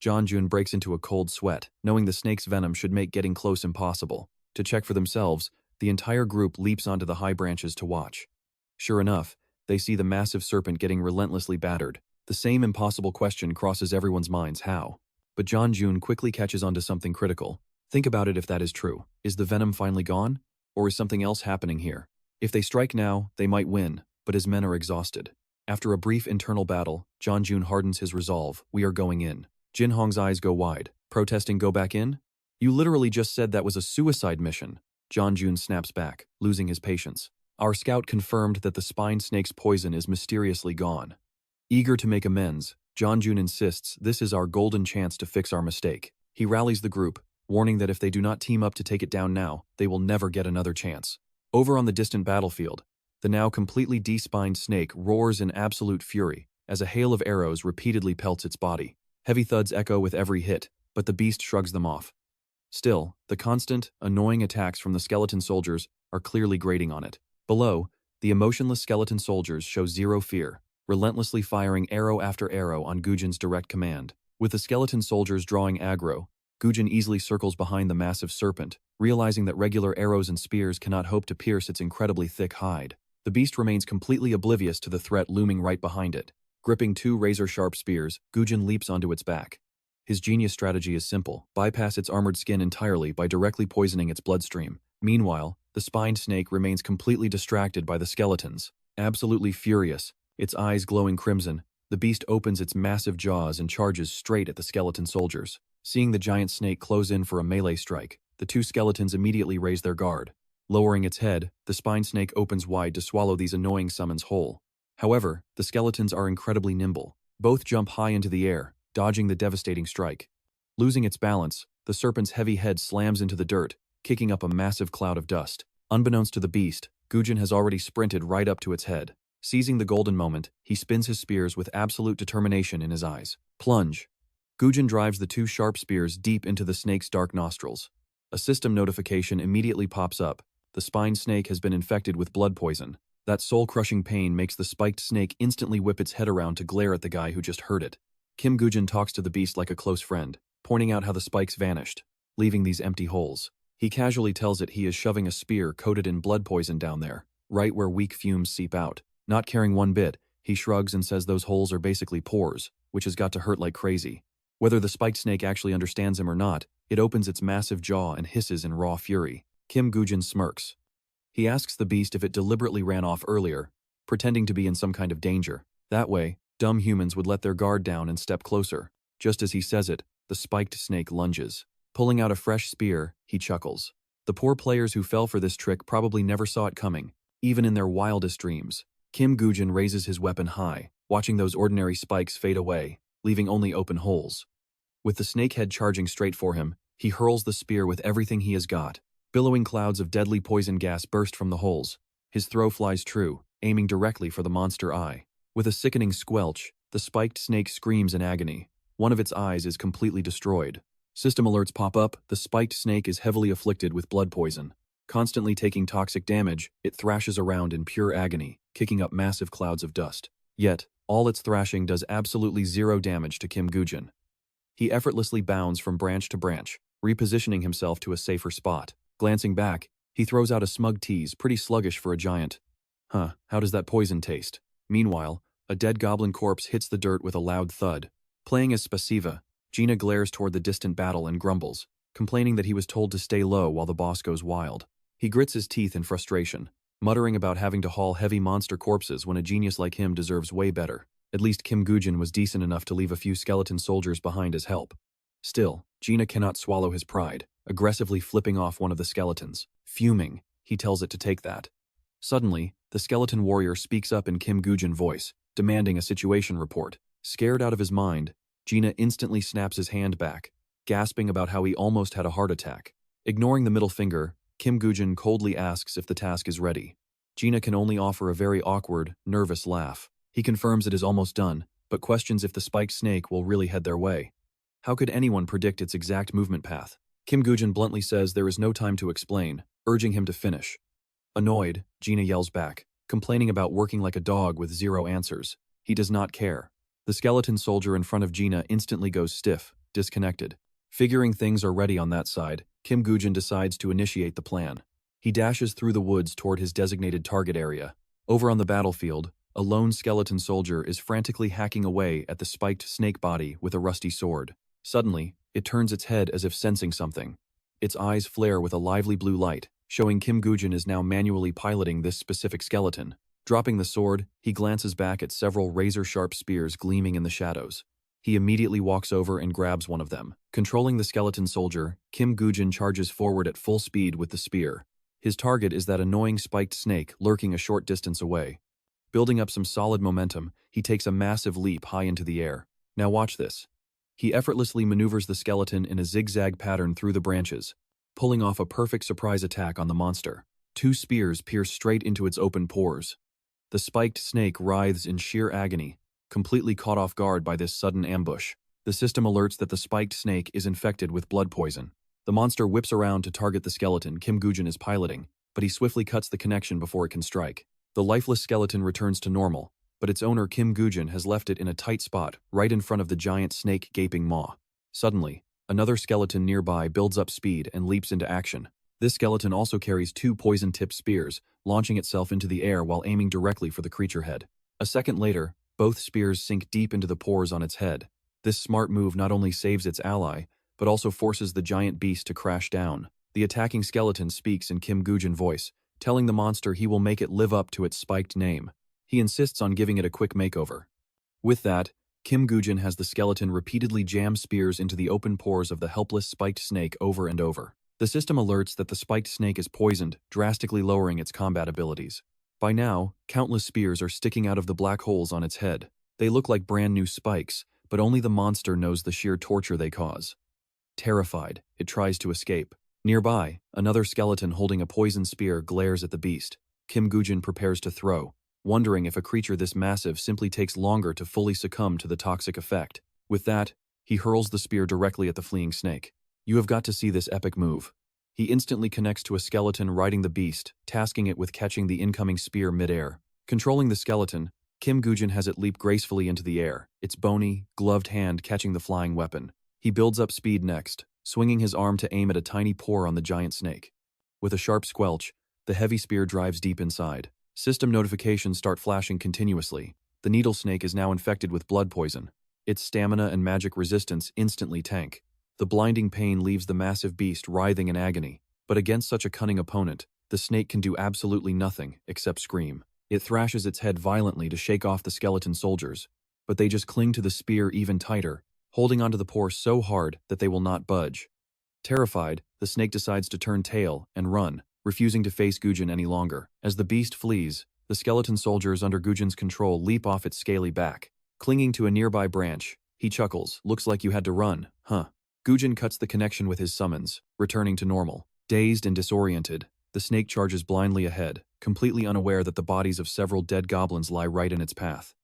Jun breaks into a cold sweat, knowing the snake's venom should make getting close impossible. To check for themselves, the entire group leaps onto the high branches to watch. Sure enough, they see the massive serpent getting relentlessly battered. The same impossible question crosses everyone's minds: how? But Jun quickly catches onto something critical. Think about it if that is true. Is the venom finally gone? Or is something else happening here? If they strike now, they might win, but his men are exhausted. After a brief internal battle, Jun hardens his resolve. We are going in. Jin-hong's eyes go wide. Protesting go back in? You literally just said that was a suicide mission. Jun snaps back, losing his patience. Our scout confirmed that the spined snake's poison is mysteriously gone. Eager to make amends, Jun insists this is our golden chance to fix our mistake. He rallies the group, warning that if they do not team up to take it down now, they will never get another chance. Over on the distant battlefield, the now completely de-spined snake roars in absolute fury as a hail of arrows repeatedly pelts its body. Heavy thuds echo with every hit, but the beast shrugs them off. Still, the constant, annoying attacks from the skeleton soldiers are clearly grating on it. Below, the emotionless skeleton soldiers show zero fear, relentlessly firing arrow after arrow on Gujin's direct command. With the skeleton soldiers drawing aggro, Woo-jin easily circles behind the massive serpent, realizing that regular arrows and spears cannot hope to pierce its incredibly thick hide. The beast remains completely oblivious to the threat looming right behind it. Gripping two razor-sharp spears, Woo-jin leaps onto its back. His genius strategy is simple: bypass its armored skin entirely by directly poisoning its bloodstream. Meanwhile, the spined snake remains completely distracted by the skeletons. Absolutely furious, its eyes glowing crimson, the beast opens its massive jaws and charges straight at the skeleton soldiers. Seeing the giant snake close in for a melee strike, the two skeletons immediately raise their guard. Lowering its head, the spined snake opens wide to swallow these annoying summons whole. However, the skeletons are incredibly nimble. Both jump high into the air, dodging the devastating strike. Losing its balance, the serpent's heavy head slams into the dirt, kicking up a massive cloud of dust. Unbeknownst to the beast, Woo-jin has already sprinted right up to its head. Seizing the golden moment, he spins his spears with absolute determination in his eyes. Plunge. Woo-jin drives the two sharp spears deep into the snake's dark nostrils. A system notification immediately pops up. The spined snake has been infected with blood poison. That soul-crushing pain makes the spiked snake instantly whip its head around to glare at the guy who just heard it. Woo-jin talks to the beast like a close friend, pointing out how the spikes vanished, leaving these empty holes. He casually tells it he is shoving a spear coated in blood poison down there. right where weak fumes seep out. Not caring one bit, he shrugs and says those holes are basically pores, which has got to hurt like crazy. Whether the spiked snake actually understands him or not, it opens its massive jaw and hisses in raw fury. Kim Woo-jin smirks. He asks the beast if it deliberately ran off earlier, pretending to be in some kind of danger. That way, dumb humans would let their guard down and step closer. Just as he says it, the spiked snake lunges. Pulling out a fresh spear, he chuckles. The poor players who fell for this trick probably never saw it coming, even in their wildest dreams. Kim Woo-jin raises his weapon high, watching those ordinary spikes fade away, leaving only open holes. With the snakehead charging straight for him, he hurls the spear with everything he has got. Billowing clouds of deadly poison gas burst from the holes. His throw flies true, aiming directly for the monster eye. With a sickening squelch, the spiked snake screams in agony. One of its eyes is completely destroyed. System alerts pop up. The spiked snake is heavily afflicted with blood poison. Constantly taking toxic damage, it thrashes around in pure agony, kicking up massive clouds of dust. Yet, all its thrashing does absolutely zero damage to Kim Woo-jin. He effortlessly bounds from branch to branch, repositioning himself to a safer spot. Glancing back, he throws out a smug tease, pretty sluggish for a giant. Huh, how does that poison taste? Meanwhile, a dead goblin corpse hits the dirt with a loud thud. Playing as Spasiva, Gina glares toward the distant battle and grumbles, complaining that he was told to stay low while the boss goes wild. He grits his teeth in frustration, muttering about having to haul heavy monster corpses when a genius like him deserves way better. At least Kim Woo-jin was decent enough to leave a few skeleton soldiers behind as help. Still, Gina cannot swallow his pride, aggressively flipping off one of the skeletons. Fuming, he tells it to take that. Suddenly, the skeleton warrior speaks up in Kim Woo-jin voice, demanding a situation report. Scared out of his mind, Gina instantly snaps his hand back, gasping about how he almost had a heart attack. Ignoring the middle finger, Kim Woo-jin coldly asks if the task is ready. Gina can only offer a very awkward, nervous laugh. He confirms it is almost done, but questions if the spiked snake will really head their way. How could anyone predict its exact movement path? Kim Woo-jin bluntly says there is no time to explain, urging him to finish. Annoyed, Gina yells back, complaining about working like a dog with zero answers. He does not care. The skeleton soldier in front of Gina instantly goes stiff, disconnected. Figuring things are ready on that side, Kim Woo-jin decides to initiate the plan. He dashes through the woods toward his designated target area. Over on the battlefield, a lone skeleton soldier is frantically hacking away at the spiked snake body with a rusty sword. Suddenly, it turns its head as if sensing something. Its eyes flare with a lively blue light, showing Kim Woo-jin is now manually piloting this specific skeleton. Dropping the sword, he glances back at several razor-sharp spears gleaming in the shadows. He immediately walks over and grabs one of them. Controlling the skeleton soldier, Kim Woo-jin charges forward at full speed with the spear. His target is that annoying spiked snake lurking a short distance away. Building up some solid momentum, he takes a massive leap high into the air. Now watch this. He effortlessly maneuvers the skeleton in a zigzag pattern through the branches, pulling off a perfect surprise attack on the monster. 2 spears pierce straight into its open pores. The spiked snake writhes in sheer agony, completely caught off guard by this sudden ambush. The system alerts that the spiked snake is infected with blood poison. The monster whips around to target the skeleton Kim Woo-jin is piloting, but he swiftly cuts the connection before it can strike. The lifeless skeleton returns to normal, but its owner Kim Woo-jin has left it in a tight spot right in front of the giant snake gaping maw. Suddenly, another skeleton nearby builds up speed and leaps into action. This skeleton also carries 2 poison-tipped spears, launching itself into the air while aiming directly for the creature head. A second later, both spears sink deep into the pores on its head. This smart move not only saves its ally, but also forces the giant beast to crash down. The attacking skeleton speaks in Kim Woo-jin voice, telling the monster he will make it live up to its spiked name. He insists on giving it a quick makeover. With that, Kim Woo-jin has the skeleton repeatedly jam spears into the open pores of the helpless spiked snake over and over. The system alerts that the spiked snake is poisoned, drastically lowering its combat abilities. By now, countless spears are sticking out of the black holes on its head. They look like brand new spikes, but only the monster knows the sheer torture they cause. Terrified, it tries to escape. Nearby, another skeleton holding a poison spear glares at the beast. Kim Woo-jin prepares to throw, wondering if a creature this massive simply takes longer to fully succumb to the toxic effect. With that, he hurls the spear directly at the fleeing snake. You have got to see this epic move. He instantly connects to a skeleton riding the beast, tasking it with catching the incoming spear mid-air. Controlling the skeleton, Kim Woo-jin has it leap gracefully into the air, its bony, gloved hand catching the flying weapon. He builds up speed next, swinging his arm to aim at a tiny pore on the giant snake. With a sharp squelch, the heavy spear drives deep inside. System notifications start flashing continuously. The needle snake is now infected with blood poison. Its stamina and magic resistance instantly tank. The blinding pain leaves the massive beast writhing in agony. But against such a cunning opponent, the snake can do absolutely nothing except scream. It thrashes its head violently to shake off the skeleton soldiers, but they just cling to the spear even tighter, holding onto the paw so hard that they will not budge. Terrified, the snake decides to turn tail and run, refusing to face Woo-jin any longer. As the beast flees, the skeleton soldiers under Woo-jin's control leap off its scaly back. Clinging to a nearby branch, he chuckles. Looks like you had to run, huh? Woo-jin cuts the connection with his summons, returning to normal. Dazed and disoriented, the snake charges blindly ahead, completely unaware that the bodies of several dead goblins lie right in its path.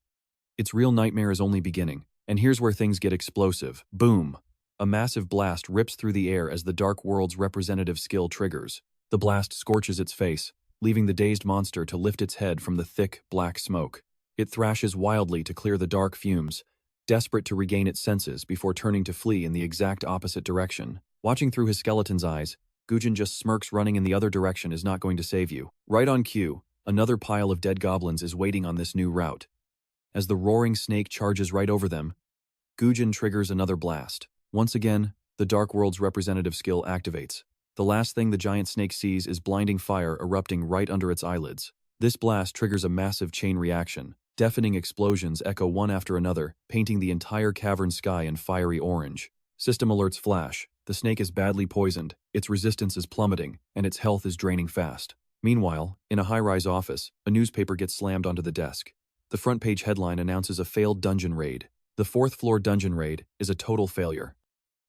Its real nightmare is only beginning, and here's where things get explosive. Boom! A massive blast rips through the air as the Dark World's representative skill triggers. The blast scorches its face, leaving the dazed monster to lift its head from the thick, black smoke. It thrashes wildly to clear the dark fumes, desperate to regain its senses before turning to flee in the exact opposite direction. Watching through his skeleton's eyes, Woo-jin just smirks. Running in the other direction is not going to save you. Right on cue, another pile of dead goblins is waiting on this new route. As the roaring snake charges right over them, Woo-jin triggers another blast. Once again, the Dark World's representative skill activates. The last thing the giant snake sees is blinding fire erupting right under its eyelids. This blast triggers a massive chain reaction. Deafening explosions echo one after another, painting the entire cavern sky in fiery orange. System alerts flash. The snake is badly poisoned, its resistance is plummeting, and its health is draining fast. Meanwhile, in a high-rise office, a newspaper gets slammed onto the desk. The front-page headline announces a failed dungeon raid. The fourth-floor dungeon raid is a total failure.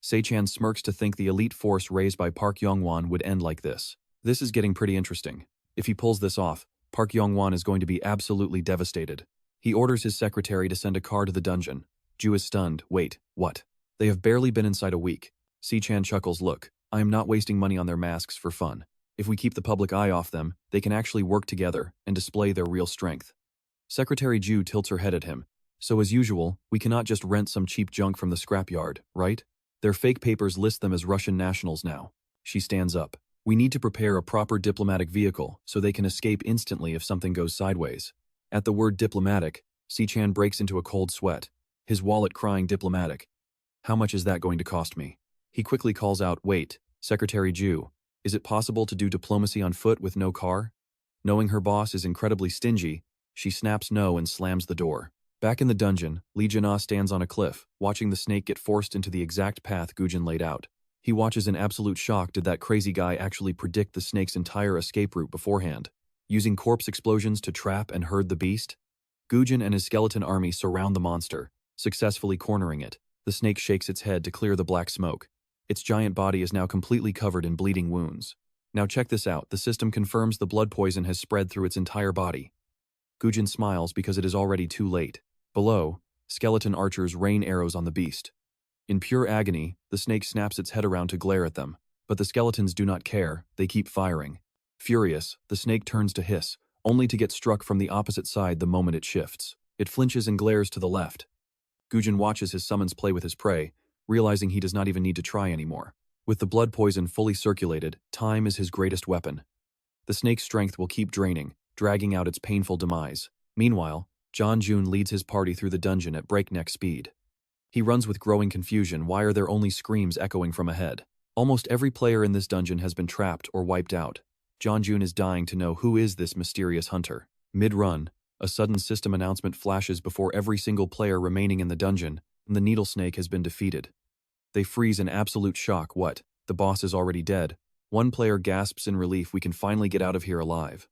Se-chan smirks to think the elite force raised by Park Yong-won would end like this. This is getting pretty interesting. If he pulls this off, Park Yong-won is going to be absolutely devastated. He orders his secretary to send a car to the dungeon. Ju is stunned. Wait, what? They have barely been inside a week. Se-chan chuckles. Look, I am not wasting money on their masks for fun. If we keep the public eye off them, they can actually work together and display their real strength. Secretary Ju tilts her head at him. So as usual, we cannot just rent some cheap junk from the scrapyard, right? Their fake papers list them as Russian nationals now. She stands up. We need to prepare a proper diplomatic vehicle so they can escape instantly if something goes sideways. At the word diplomatic, Se-chan breaks into a cold sweat, his wallet crying diplomatic. How much is that going to cost me? He quickly calls out, wait, Secretary Ju, is it possible to do diplomacy on foot with no car? Knowing her boss is incredibly stingy, she snaps no and slams the door. Back in the dungeon, Lee Jin-ah stands on a cliff, watching the snake get forced into the exact path Woo-jin laid out. He watches in absolute shock. Did that crazy guy actually predict the snake's entire escape route beforehand? Using corpse explosions to trap and herd the beast? Woo-jin and his skeleton army surround the monster, successfully cornering it. The snake shakes its head to clear the black smoke. Its giant body is now completely covered in bleeding wounds. Now check this out. The system confirms the blood poison has spread through its entire body. Woo-jin smiles because it is already too late. Below, skeleton archers rain arrows on the beast. In pure agony, the snake snaps its head around to glare at them, but the skeletons do not care. They keep firing. Furious, the snake turns to hiss, only to get struck from the opposite side the moment it shifts. It flinches and glares to the left. Woo-jin watches his summons play with his prey, realizing he does not even need to try anymore. With the blood poison fully circulated, time is his greatest weapon. The snake's strength will keep draining, dragging out its painful demise. Meanwhile, Jun leads his party through the dungeon at breakneck speed. He runs with growing confusion. Why are there only screams echoing from ahead? Almost every player in this dungeon has been trapped or wiped out. Jun is dying to know who is this mysterious hunter. Mid-run, a sudden system announcement flashes before every single player remaining in the dungeon, and the needle snake has been defeated. They freeze in absolute shock. What? The boss is already dead. One player gasps in relief. We can finally get out of here alive.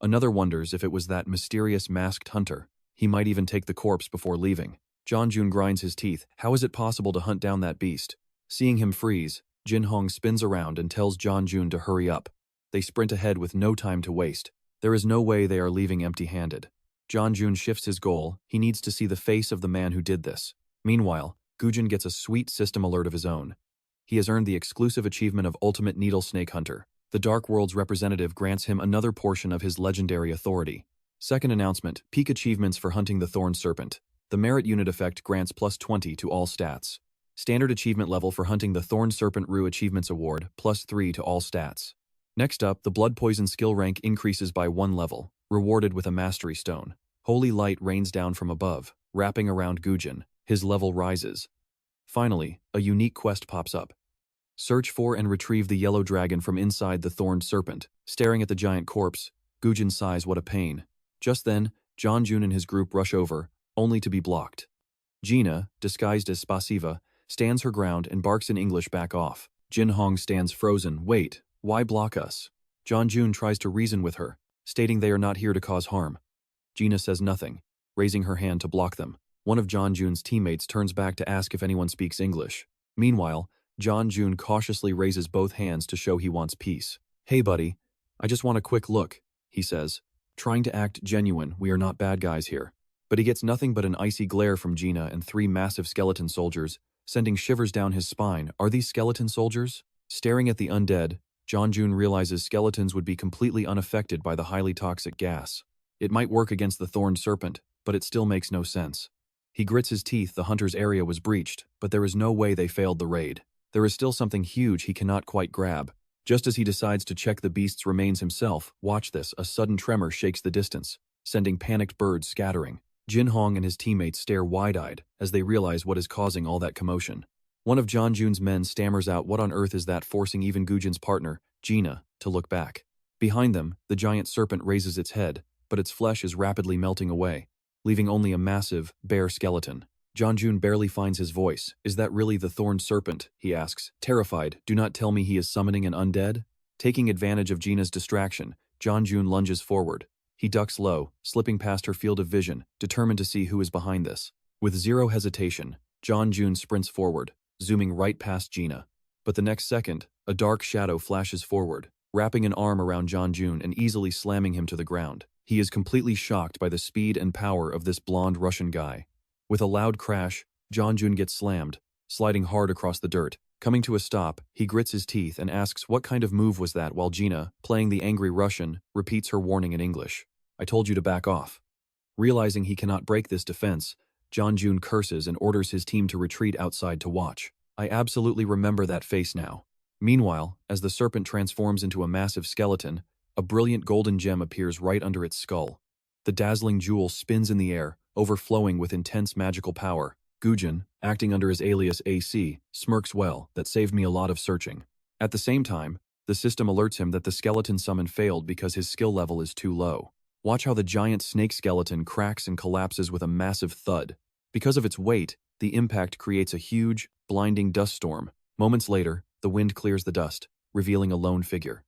Another wonders if it was that mysterious masked hunter. He might even take the corpse before leaving. Jun grinds his teeth. How is it possible to hunt down that beast? Seeing him freeze, Jin Hong spins around and tells Jun to hurry up. They sprint ahead with no time to waste. There is no way they are leaving empty-handed. Jun shifts his goal. He needs to see the face of the man who did this. Meanwhile, Woo-jin gets a sweet system alert of his own. He has earned the exclusive achievement of Ultimate Needle Snake Hunter. The Dark World's representative grants him another portion of his legendary authority. Second announcement, peak achievements for hunting the Thorn Serpent. The merit unit effect grants +20 to all stats. Standard achievement level for hunting the Thorn Serpent Rue Achievements Award, +3 to all stats. Next up, the Blood Poison skill rank increases by 1 level. rewarded with a mastery stone. Holy light rains down from above, wrapping around Woo-jin. His level rises. Finally, a unique quest pops up. Search for and retrieve the yellow dragon from inside the thorned serpent. Staring at the giant corpse, Woo-jin sighs, what a pain. Just then, Jun and his group rush over, only to be blocked. Gina, disguised as Spasiva, stands her ground and barks in English, back off. Jin-hong stands frozen. Wait, why block us? Jun tries to reason with her, stating they are not here to cause harm. Gina says nothing, raising her hand to block them. One of Jun's teammates turns back to ask if anyone speaks English. Meanwhile, Jun cautiously raises both hands to show he wants peace. Hey buddy, I just want a quick look, he says, trying to act genuine. We are not bad guys here. But he gets nothing but an icy glare from Gina and 3 massive skeleton soldiers, sending shivers down his spine. Are these skeleton soldiers? Staring at the undead, Jun realizes skeletons would be completely unaffected by the highly toxic gas. It might work against the thorned serpent, but it still makes no sense. He grits his teeth. The hunter's area was breached, but there is no way they failed the raid. There is still something huge he cannot quite grab. Just as he decides to check the beast's remains himself, watch this, a sudden tremor shakes the distance, sending panicked birds scattering. Jin-hong and his teammates stare wide-eyed as they realize what is causing all that commotion. One of Jun's men stammers out, what on earth is that, forcing even Woo-jin's partner, Gina, to look back. Behind them, the giant serpent raises its head, but its flesh is rapidly melting away, leaving only a massive, bare skeleton. Jun barely finds his voice. Is that really the thorned serpent? He asks, terrified. Do not tell me he is summoning an undead? Taking advantage of Gina's distraction, Jun lunges forward. He ducks low, slipping past her field of vision, determined to see who is behind this. With zero hesitation, Jun sprints forward, zooming right past Gina. But the next second, a dark shadow flashes forward, wrapping an arm around Jun and easily slamming him to the ground. He is completely shocked by the speed and power of this blonde Russian guy. With a loud crash, Jun gets slammed, sliding hard across the dirt. Coming to a stop, he grits his teeth and asks what kind of move was that, while Gina, playing the angry Russian, repeats her warning in English. I told you to back off. Realizing he cannot break this defense, Jun curses and orders his team to retreat outside to watch. I absolutely remember that face now. Meanwhile, as the serpent transforms into a massive skeleton, a brilliant golden gem appears right under its skull. The dazzling jewel spins in the air, overflowing with intense magical power. Woo-jin, acting under his alias AC, smirks. Well, that saved me a lot of searching. At the same time, the system alerts him that the skeleton summon failed because his skill level is too low. Watch how the giant snake skeleton cracks and collapses with a massive thud. Because of its weight, the impact creates a huge, blinding dust storm. Moments later, the wind clears the dust, revealing a lone figure.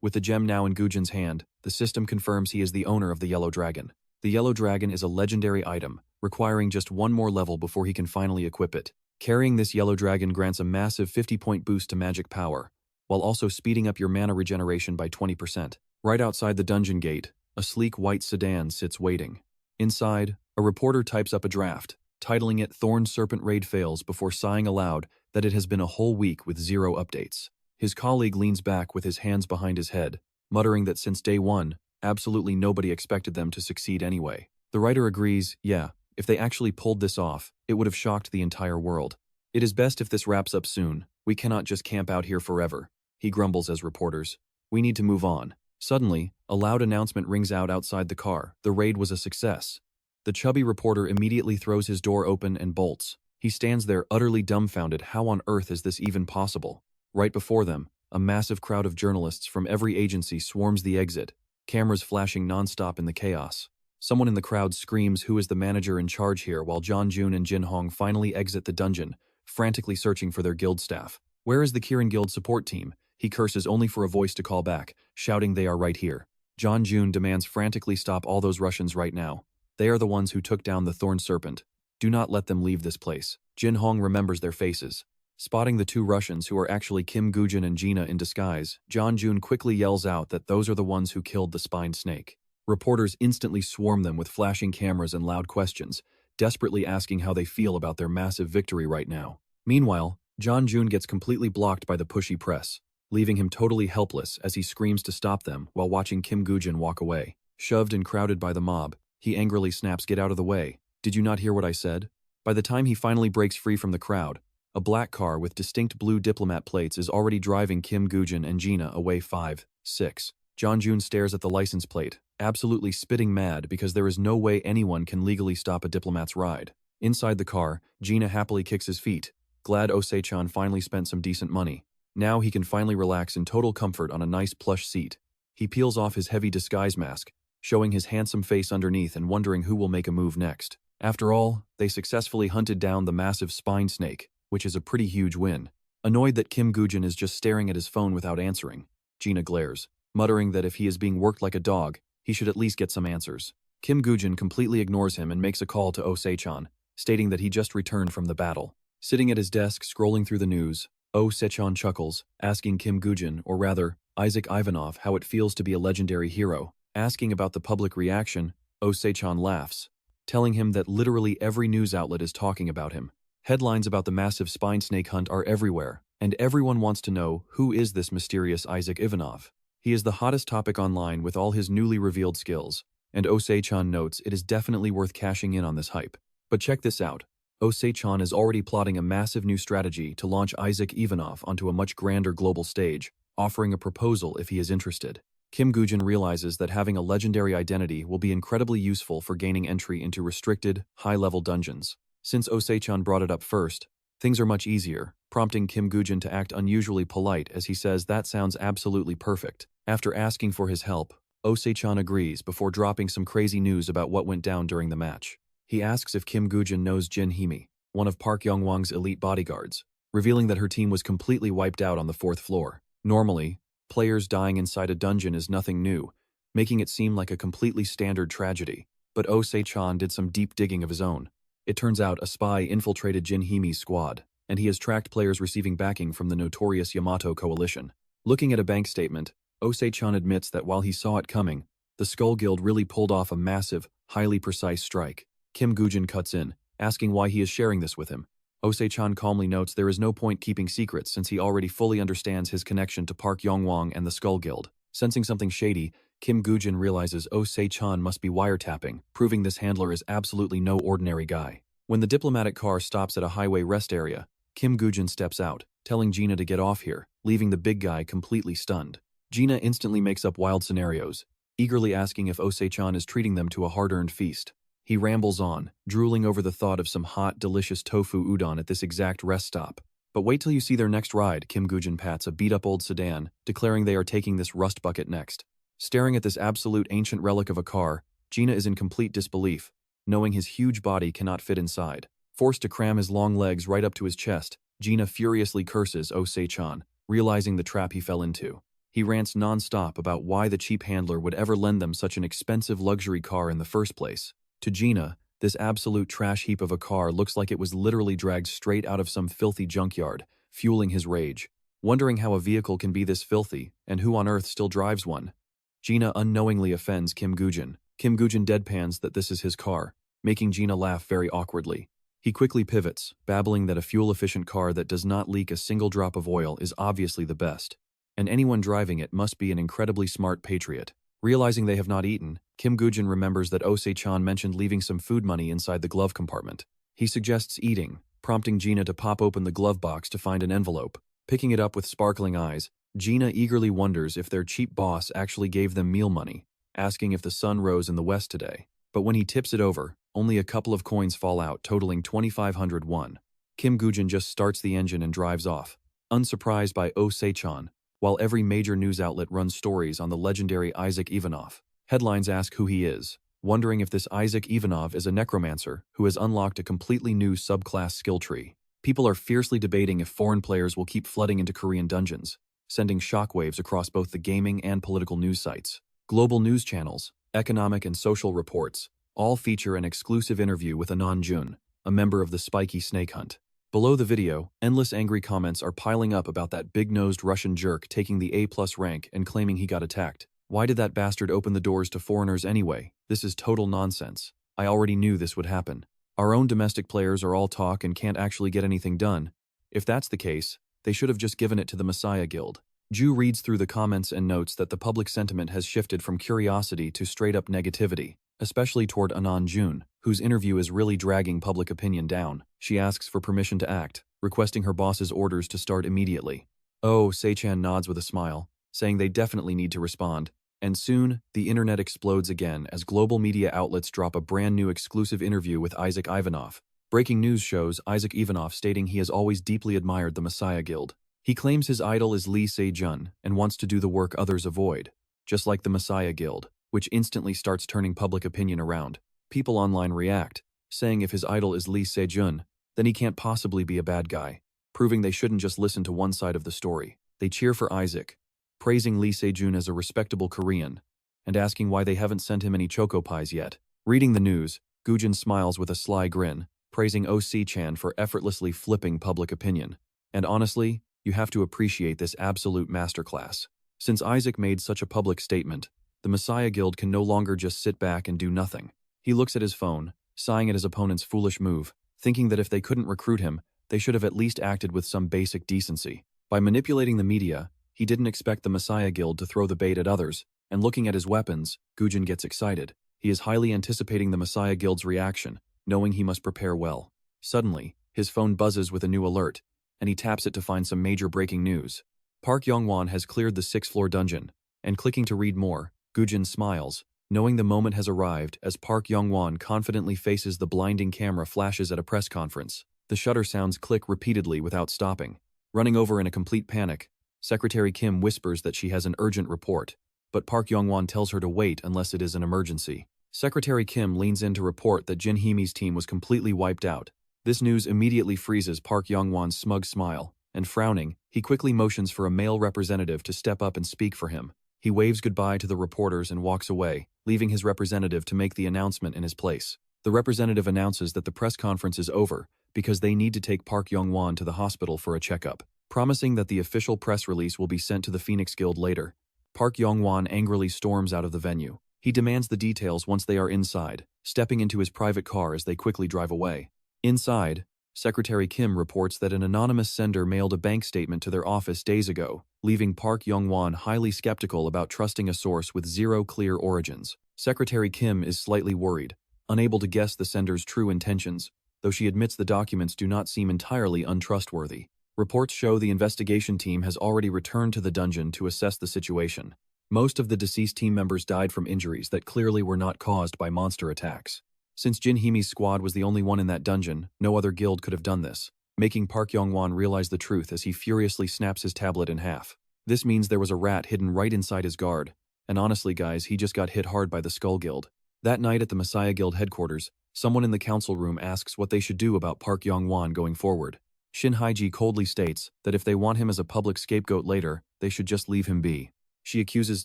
With the gem now in Woo-jin's hand, the system confirms he is the owner of the yellow dragon. The yellow dragon is a legendary item, requiring just one more level before he can finally equip it. Carrying this yellow dragon grants a massive 50-point boost to magic power, while also speeding up your mana regeneration by 20%. Right outside the dungeon gate, a sleek white sedan sits waiting. Inside, a reporter types up a draft, titling it Thorned Serpent Raid Fails, before sighing aloud that it has been a whole week with 0 updates. His colleague leans back with his hands behind his head, muttering that since day one, absolutely nobody expected them to succeed anyway. The writer agrees, yeah, if they actually pulled this off, it would have shocked the entire world. It is best if this wraps up soon. We cannot just camp out here forever, he grumbles as reporters. We need to move on. Suddenly, a loud announcement rings out outside the car. The raid was a success. The chubby reporter immediately throws his door open and bolts. He stands there utterly dumbfounded. How on earth is this even possible? Right before them, a massive crowd of journalists from every agency swarms the exit, cameras flashing non-stop in the chaos. Someone in the crowd screams, who is the manager in charge here, while Jun and Jin-hong finally exit the dungeon, frantically searching for their guild staff. Where is the Kirin Guild support team? He curses, only for a voice to call back, shouting they are right here. Jun demands frantically, stop all those Russians right now. They are the ones who took down the Thorned Serpent. Do not let them leave this place. Jin-hong remembers their faces. Spotting the 2 Russians who are actually Kim Woo-jin and Gina in disguise, Jun quickly yells out that those are the ones who killed the spined snake. Reporters instantly swarm them with flashing cameras and loud questions, desperately asking how they feel about their massive victory right now. Meanwhile, Jun gets completely blocked by the pushy press, leaving him totally helpless as he screams to stop them while watching Kim Woo-jin walk away. Shoved and crowded by the mob, he angrily snaps, get out of the way. Did you not hear what I said? By the time he finally breaks free from the crowd, a black car with distinct blue diplomat plates is already driving Kim Woo-jin and Gina away. 5, 6. Jun stares at the license plate, absolutely spitting mad because there is no way anyone can legally stop a diplomat's ride. Inside the car, Gina happily kicks his feet, glad Se-chan finally spent some decent money. Now he can finally relax in total comfort on a nice plush seat. He peels off his heavy disguise mask, showing his handsome face underneath and wondering who will make a move next. After all, they successfully hunted down the massive spine snake, which is a pretty huge win. Annoyed that Kim Woo-jin is just staring at his phone without answering, Gina glares, muttering that if he is being worked like a dog, he should at least get some answers. Kim Woo-jin completely ignores him and makes a call to Se-chan, stating that he just returned from the battle. Sitting at his desk scrolling through the news, Se-chan chuckles, asking Kim Woo-jin, or rather, Isaac Ivanov, how it feels to be a legendary hero. Asking about the public reaction, Se-chan laughs, telling him that literally every news outlet is talking about him. Headlines about the massive spine snake hunt are everywhere, and everyone wants to know who is this mysterious Isaac Ivanov. He is the hottest topic online with all his newly revealed skills, and Se-chan notes it is definitely worth cashing in on this hype. But check this out. Se-chan is already plotting a massive new strategy to launch Isaac Ivanov onto a much grander global stage, offering a proposal if he is interested. Kim Woo-jin realizes that having a legendary identity will be incredibly useful for gaining entry into restricted, high-level dungeons. Since Se-chan brought it up first, things are much easier, prompting Kim Woo-jin to act unusually polite as he says that sounds absolutely perfect. After asking for his help, Se-chan agrees before dropping some crazy news about what went down during the match. He asks if Kim Woo-jin knows Jin Hime, one of Park Young-won's elite bodyguards, revealing that her team was completely wiped out on the 4th floor. Normally, players dying inside a dungeon is nothing new, making it seem like a completely standard tragedy. But Se-chan did some deep digging of his own. It turns out a spy infiltrated Jin Hime's squad, and he has tracked players receiving backing from the notorious Yamato coalition. Looking at a bank statement, Se-chan admits that while he saw it coming, the Skull Guild really pulled off a massive, highly precise strike. Kim Woo-jin cuts in, asking why he is sharing this with him. Se-chan calmly notes there is no point keeping secrets since he already fully understands his connection to Park Young-won and the Skull Guild. Sensing something shady, Kim Woo-jin realizes Se-chan must be wiretapping, proving this handler is absolutely no ordinary guy. When the diplomatic car stops at a highway rest area, Kim Woo-jin steps out, telling Gina to get off here, leaving the big guy completely stunned. Gina instantly makes up wild scenarios, eagerly asking if Se-chan is treating them to a hard-earned feast. He rambles on, drooling over the thought of some hot, delicious tofu udon at this exact rest stop. But wait till you see their next ride, Kim Woo-jin pats a beat-up old sedan, declaring they are taking this rust bucket next. Staring at this absolute ancient relic of a car, Gina is in complete disbelief, knowing his huge body cannot fit inside. Forced to cram his long legs right up to his chest, Gina furiously curses Se-chan, realizing the trap he fell into. He rants non-stop about why the cheap handler would ever lend them such an expensive luxury car in the first place. To Gina, this absolute trash heap of a car looks like it was literally dragged straight out of some filthy junkyard, fueling his rage. Wondering how a vehicle can be this filthy, and who on earth still drives one. Gina unknowingly offends Kim Woo-jin. Kim Woo-jin deadpans that this is his car, making Gina laugh very awkwardly. He quickly pivots, babbling that a fuel-efficient car that does not leak a single drop of oil is obviously the best, and anyone driving it must be an incredibly smart patriot. Realizing they have not eaten, Kim Woo-jin remembers that Se-chan mentioned leaving some food money inside the glove compartment. He suggests eating, prompting Gina to pop open the glove box to find an envelope. Picking it up with sparkling eyes, Gina eagerly wonders if their cheap boss actually gave them meal money, asking if the sun rose in the west today. But when he tips it over, only a couple of coins fall out, totaling 2,500 won. Kim Woo-jin just starts the engine and drives off, unsurprised by Se-chan, while every major news outlet runs stories on the legendary Isaac Ivanov. Headlines ask who he is, wondering if this Isaac Ivanov is a necromancer who has unlocked a completely new subclass skill tree. People are fiercely debating if foreign players will keep flooding into Korean dungeons, sending shockwaves across both the gaming and political news sites. Global news channels, economic and social reports, all feature an exclusive interview with Anon Jun, a member of the Spiky Snake Hunt. Below the video, endless angry comments are piling up about that big-nosed Russian jerk taking the A+ rank and claiming he got attacked. Why did that bastard open the doors to foreigners anyway? This is total nonsense. I already knew this would happen. Our own domestic players are all talk and can't actually get anything done. If that's the case, they should have just given it to the Messiah Guild. Ju reads through the comments and notes that the public sentiment has shifted from curiosity to straight-up negativity, especially toward Anon Jun, whose interview is really dragging public opinion down. She asks for permission to act, requesting her boss's orders to start immediately. Se-chan nods with a smile, saying they definitely need to respond, And soon, the internet explodes again as global media outlets drop a brand new exclusive interview with Isaac Ivanov. Breaking news shows Isaac Ivanov stating he has always deeply admired the Messiah Guild. He claims his idol is Lee Se-jun and wants to do the work others avoid. Just like the Messiah Guild, which instantly starts turning public opinion around. People online react, saying if his idol is Lee Se-jun, then he can't possibly be a bad guy, proving they shouldn't just listen to one side of the story. They cheer for Isaac, praising Lee Se-jun as a respectable Korean, and asking why they haven't sent him any choco pies yet. Reading the news, Woo-jin smiles with a sly grin, praising OC-chan for effortlessly flipping public opinion. And honestly, you have to appreciate this absolute masterclass. Since Isaac made such a public statement, the Messiah Guild can no longer just sit back and do nothing. He looks at his phone, sighing at his opponent's foolish move, thinking that if they couldn't recruit him, they should have at least acted with some basic decency. By manipulating the media, he didn't expect the Messiah Guild to throw the bait at others, and looking at his weapons, Woo-jin gets excited. He is highly anticipating the Messiah Guild's reaction, knowing he must prepare well. Suddenly, his phone buzzes with a new alert, and he taps it to find some major breaking news. Park Yong-won has cleared the 6th-floor dungeon, and clicking to read more, Woo-jin smiles, knowing the moment has arrived as Park Yong-won confidently faces the blinding camera flashes at a press conference. The shutter sounds click repeatedly without stopping. Running over in a complete panic, Secretary Kim whispers that she has an urgent report, but Park Yong-won tells her to wait unless it is an emergency. Secretary Kim leans in to report that Jin Hee-mi's team was completely wiped out. This news immediately freezes Park Yong-won's smug smile, and frowning, he quickly motions for a male representative to step up and speak for him. He waves goodbye to the reporters and walks away, leaving his representative to make the announcement in his place. The representative announces that the press conference is over because they need to take Park Yong-won to the hospital for a checkup, promising that the official press release will be sent to the Phoenix Guild later. Park Yong-won angrily storms out of the venue. He demands the details once they are inside, stepping into his private car as they quickly drive away. Inside, Secretary Kim reports that an anonymous sender mailed a bank statement to their office days ago, leaving Park Yong-won highly skeptical about trusting a source with zero clear origins. Secretary Kim is slightly worried, unable to guess the sender's true intentions, though she admits the documents do not seem entirely untrustworthy. Reports show the investigation team has already returned to the dungeon to assess the situation. Most of the deceased team members died from injuries that clearly were not caused by monster attacks. Since Jin Hee-mi's squad was the only one in that dungeon, no other guild could have done this, making Park Yong-won realize the truth as he furiously snaps his tablet in half. This means there was a rat hidden right inside his guard, and honestly guys, he just got hit hard by the Skull Guild. That night at the Messiah Guild headquarters, someone in the council room asks what they should do about Park Yong-won going forward. Shin-hye coldly states that if they want him as a public scapegoat later, they should just leave him be. She accuses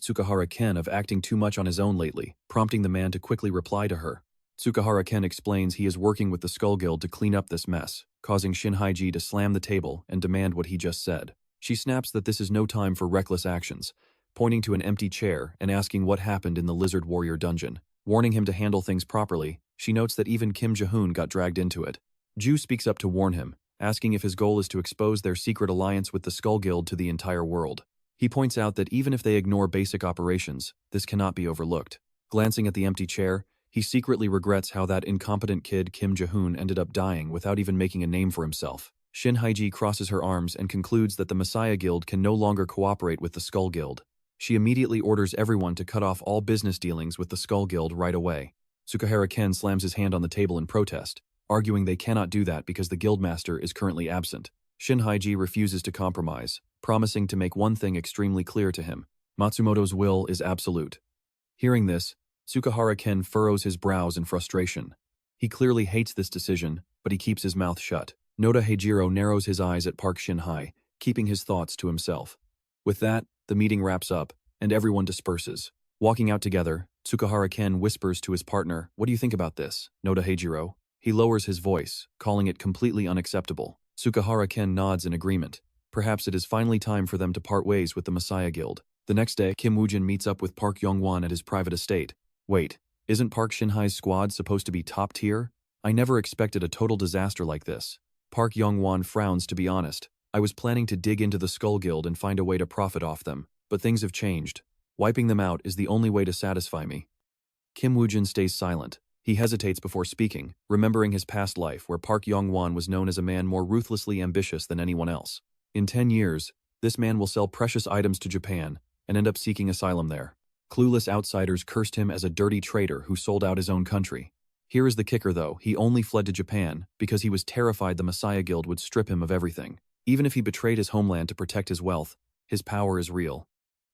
Tsukahara Ken of acting too much on his own lately, prompting the man to quickly reply to her. Tsukahara Ken explains he is working with the Skull Guild to clean up this mess, causing Shin-hye to slam the table and demand what he just said. She snaps that this is no time for reckless actions, pointing to an empty chair and asking what happened in the Lizard Warrior dungeon. Warning him to handle things properly, she notes that even Kim Ja-hoon got dragged into it. Ju speaks up to warn him, asking if his goal is to expose their secret alliance with the Skull Guild to the entire world. He points out that even if they ignore basic operations, this cannot be overlooked. Glancing at the empty chair, he secretly regrets how that incompetent kid Kim Ja-hoon ended up dying without even making a name for himself. Shin-hye crosses her arms and concludes that the Messiah Guild can no longer cooperate with the Skull Guild. She immediately orders everyone to cut off all business dealings with the Skull Guild right away. Tsukahara Ken slams his hand on the table in protest, arguing they cannot do that because the guildmaster is currently absent. Shin-hye refuses to compromise, promising to make one thing extremely clear to him: Matsumoto's will is absolute. Hearing this, Tsukahara Ken furrows his brows in frustration. He clearly hates this decision, but he keeps his mouth shut. Noda Heijiro narrows his eyes at Park Shin-hye, keeping his thoughts to himself. With that, the meeting wraps up, and everyone disperses. Walking out together, Tsukahara Ken whispers to his partner, "What do you think about this, Noda Heijiro?" He lowers his voice, calling it completely unacceptable. Tsukahara Ken nods in agreement. Perhaps it is finally time for them to part ways with the Messiah Guild. The next day, Kim Woo-jin meets up with Park Yong-won at his private estate. Wait, isn't Park Shin-hye's squad supposed to be top tier? I never expected a total disaster like this. Park Yong-won frowns, to be honest. I was planning to dig into the Skull Guild and find a way to profit off them, but things have changed. Wiping them out is the only way to satisfy me. Kim Woo-jin stays silent. He hesitates before speaking, remembering his past life where Park Yong-won was known as a man more ruthlessly ambitious than anyone else. In 10 years, this man will sell precious items to Japan and end up seeking asylum there. Clueless outsiders cursed him as a dirty traitor who sold out his own country. Here is the kicker though, he only fled to Japan because he was terrified the Messiah Guild would strip him of everything. Even if he betrayed his homeland to protect his wealth, his power is real.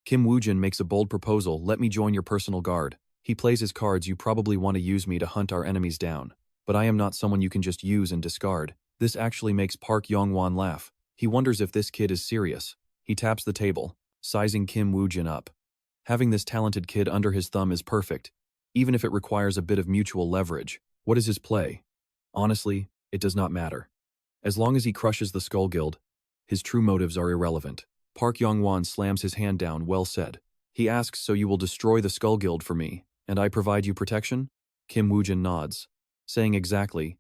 Kim Woo-jin makes a bold proposal, let me join your personal guard. He plays his cards, you probably want to use me to hunt our enemies down. But I am not someone you can just use and discard. This actually makes Park Yong-won laugh. He wonders if this kid is serious. He taps the table, sizing Kim Woo-jin up. Having this talented kid under his thumb is perfect, even if it requires a bit of mutual leverage. What is his play? Honestly, it does not matter. As long as he crushes the Skull Guild, his true motives are irrelevant. Park Yong-won slams his hand down, well said. He asks, so you will destroy the Skull Guild for me, and I provide you protection? Kim Woo-jin nods, saying exactly,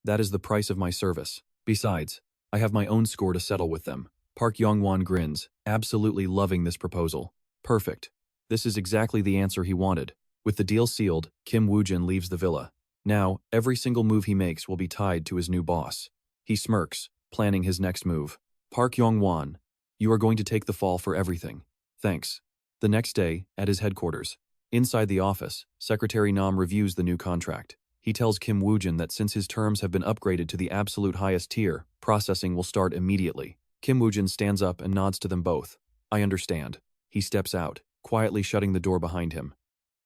that is the price of my service. Besides, I have my own score to settle with them. Park Yong-won grins, absolutely loving this proposal. Perfect. This is exactly the answer he wanted. With the deal sealed, Kim Woo-jin leaves the villa. Now, every single move he makes will be tied to his new boss. He smirks, planning his next move. Park Yong-won, you are going to take the fall for everything. Thanks. The next day, at his headquarters. Inside the office, Secretary Nam reviews the new contract. He tells Kim Woo-jin that since his terms have been upgraded to the absolute highest tier, processing will start immediately. Kim Woo-jin stands up and nods to them both. I understand. He steps out, quietly shutting the door behind him.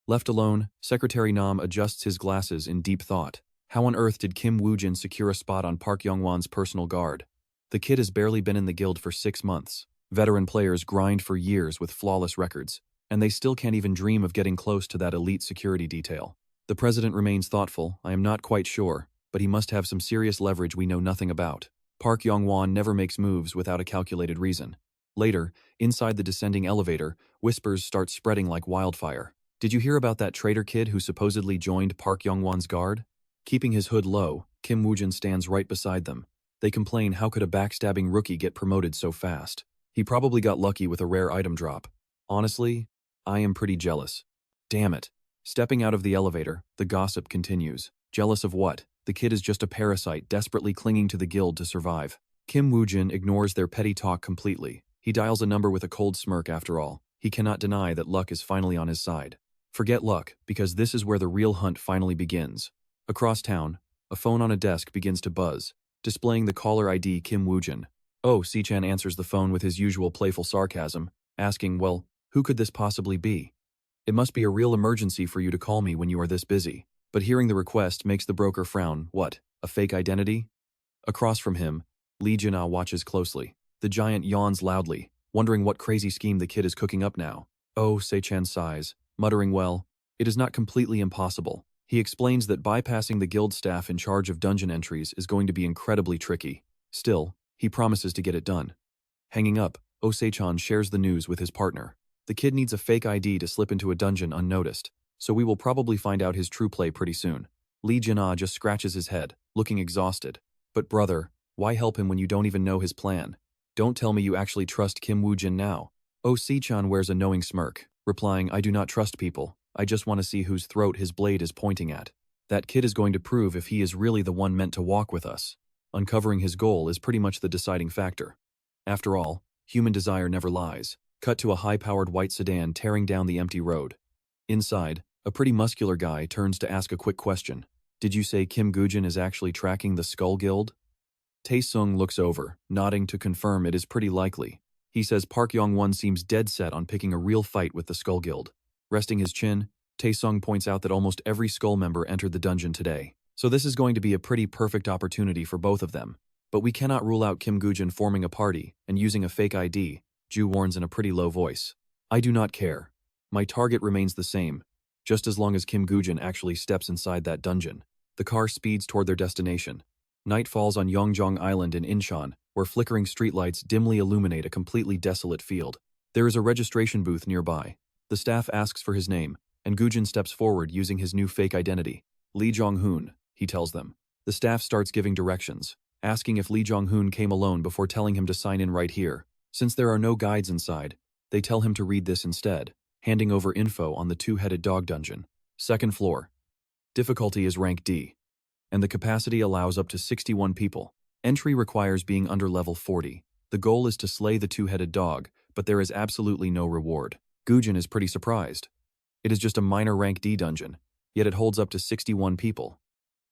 Left alone, Secretary Nam adjusts his glasses in deep thought. How on earth did Kim Woo-jin secure a spot on Park Yong-won's personal guard? The kid has barely been in the guild for 6 months. Veteran players grind for years with flawless records, and they still can't even dream of getting close to that elite security detail. The president remains thoughtful, I am not quite sure, but he must have some serious leverage we know nothing about. Park Yong-won never makes moves without a calculated reason. Later, inside the descending elevator, whispers start spreading like wildfire. Did you hear about that traitor kid who supposedly joined Park Yong-won's guard? Keeping his hood low, Kim Woo-jin stands right beside them. They complain, how could a backstabbing rookie get promoted so fast? He probably got lucky with a rare item drop. Honestly, I am pretty jealous. Damn it. Stepping out of the elevator, the gossip continues. Jealous of what? The kid is just a parasite desperately clinging to the guild to survive. Kim Woo-jin ignores their petty talk completely. He dials a number with a cold smirk after all. He cannot deny that luck is finally on his side. Forget luck, because this is where the real hunt finally begins. Across town, a phone on a desk begins to buzz, displaying the caller ID Kim Woo-jin. Oh, Se-chan answers the phone with his usual playful sarcasm, asking, well, who could this possibly be? It must be a real emergency for you to call me when you are this busy. But hearing the request makes the broker frown. What, a fake identity? Across from him, Lee Jin-ah watches closely. The giant yawns loudly, wondering what crazy scheme the kid is cooking up now. Oh, Se-chan sighs, muttering, well, it is not completely impossible. He explains that bypassing the guild staff in charge of dungeon entries is going to be incredibly tricky. Still, he promises to get it done. Hanging up, Oh Se-chan shares the news with his partner. The kid needs a fake ID to slip into a dungeon unnoticed, so we will probably find out his true play pretty soon. Lee Jin-ah just scratches his head, looking exhausted. But brother, why help him when you don't even know his plan? Don't tell me you actually trust Kim Woo-jin now. Oh Se-chan wears a knowing smirk, replying, I do not trust people. I just want to see whose throat his blade is pointing at. That kid is going to prove if he is really the one meant to walk with us. Uncovering his goal is pretty much the deciding factor. After all, human desire never lies. Cut to a high-powered white sedan tearing down the empty road. Inside, a pretty muscular guy turns to ask a quick question. Did you say Kim Woo-jin is actually tracking the Skull Guild? Tae-sung looks over, nodding to confirm it is pretty likely. He says Park Yong-won seems dead set on picking a real fight with the Skull Guild. Resting his chin, Tae-sung points out that almost every Skull member entered the dungeon today. So this is going to be a pretty perfect opportunity for both of them. But we cannot rule out Kim Woo-jin forming a party and using a fake ID, Ju warns in a pretty low voice. I do not care. My target remains the same, just as long as Kim Woo-jin actually steps inside that dungeon. The car speeds toward their destination. Night falls on Yongjong Island in Incheon, where flickering streetlights dimly illuminate a completely desolate field. There is a registration booth nearby. The staff asks for his name, and Woo-jin steps forward using his new fake identity. Lee Jong-hoon, he tells them. The staff starts giving directions, asking if Lee Jong-hoon came alone before telling him to sign in right here. Since there are no guides inside, they tell him to read this instead, handing over info on the two-headed dog dungeon. Second floor. Difficulty is rank D, and the capacity allows up to 61 people. Entry requires being under level 40. The goal is to slay the two-headed dog, but there is absolutely no reward. Woo-jin is pretty surprised. It is just a minor rank D dungeon, yet it holds up to 61 people.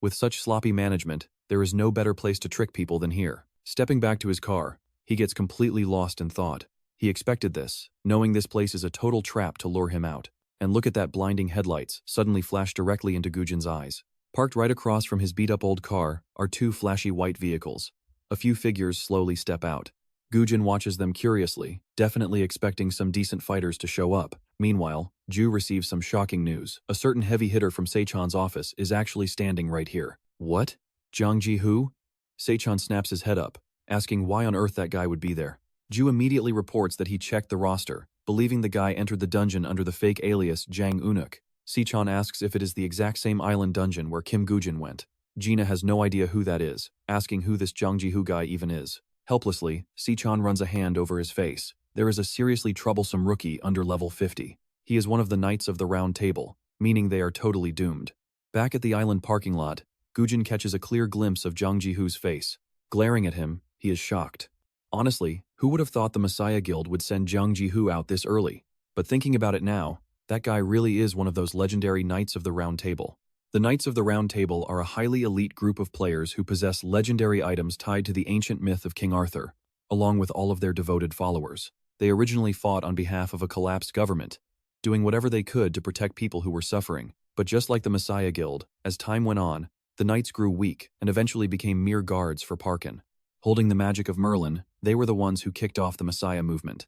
With such sloppy management, there is no better place to trick people than here. Stepping back to his car, he gets completely lost in thought. He expected this, knowing this place is a total trap to lure him out. And look at that blinding headlights suddenly flash directly into Woo-jin's eyes. Parked right across from his beat-up old car are two flashy white vehicles. A few figures slowly step out. Woo-jin watches them curiously, definitely expecting some decent fighters to show up. Meanwhile, Ju receives some shocking news. A certain heavy hitter from Se-chan's office is actually standing right here. What? Jang Ji-hoo? Se-chan snaps his head up, asking why on earth that guy would be there. Ju immediately reports that he checked the roster, believing the guy entered the dungeon under the fake alias Jang Unuk. Se-chan asks if it is the exact same island dungeon where Kim Woo-jin went. Gina has no idea who that is, asking who this Jang Ji-hoo guy even is. Helplessly, Se-chan runs a hand over his face. There is a seriously troublesome rookie under level 50. He is one of the Knights of the Round Table, meaning they are totally doomed. Back at the island parking lot, Woo-jin catches a clear glimpse of Jang Ji-hoo's face. Glaring at him, he is shocked. Honestly, who would have thought the Messiah Guild would send Jang Ji-hoo out this early? But thinking about it now, that guy really is one of those legendary Knights of the Round Table. The Knights of the Round Table are a highly elite group of players who possess legendary items tied to the ancient myth of King Arthur, along with all of their devoted followers. They originally fought on behalf of a collapsed government, doing whatever they could to protect people who were suffering. But just like the Messiah Guild, as time went on, the Knights grew weak and eventually became mere guards for Parkin. Holding the magic of Merlin, they were the ones who kicked off the Messiah movement.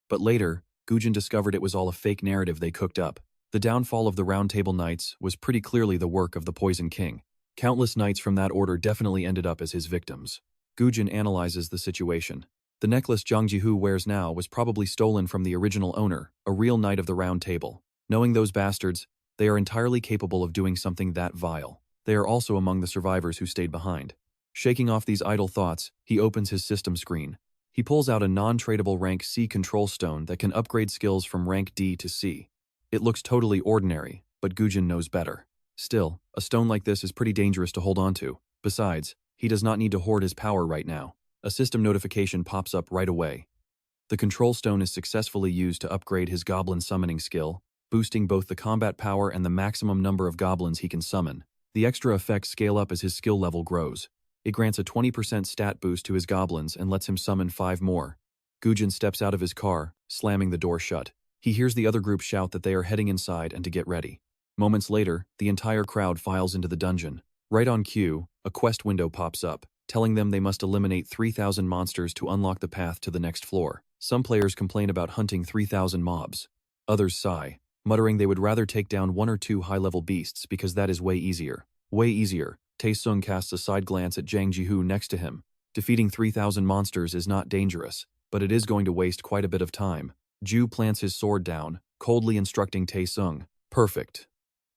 But later, Woo-jin discovered it was all a fake narrative they cooked up. The downfall of the Round Table Knights was pretty clearly the work of the Poison King. Countless knights from that order definitely ended up as his victims. Woo-jin analyzes the situation. The necklace Jang Ji-hoo wears now was probably stolen from the original owner, a real Knight of the Round Table. Knowing those bastards, they are entirely capable of doing something that vile. They are also among the survivors who stayed behind. Shaking off these idle thoughts, he opens his system screen. He pulls out a non-tradable rank C control stone that can upgrade skills from rank D to C. It looks totally ordinary, but Woo-jin knows better. Still, a stone like this is pretty dangerous to hold onto. Besides, he does not need to hoard his power right now. A system notification pops up right away. The control stone is successfully used to upgrade his goblin summoning skill, boosting both the combat power and the maximum number of goblins he can summon. The extra effects scale up as his skill level grows. It grants a 20% stat boost to his goblins and lets him summon 5 more. Woo-jin steps out of his car, slamming the door shut. He hears the other group shout that they are heading inside and to get ready. Moments later, the entire crowd files into the dungeon. Right on cue, a quest window pops up, telling them they must eliminate 3,000 monsters to unlock the path to the next floor. Some players complain about hunting 3,000 mobs. Others sigh, muttering they would rather take down 1 or 2 high-level beasts because that is way easier. Way easier. Tae-sung casts a side glance at Jang Ji-hoo next to him. Defeating 3,000 monsters is not dangerous, but it is going to waste quite a bit of time. Ju plants his sword down, coldly instructing Tae-sung. Perfect.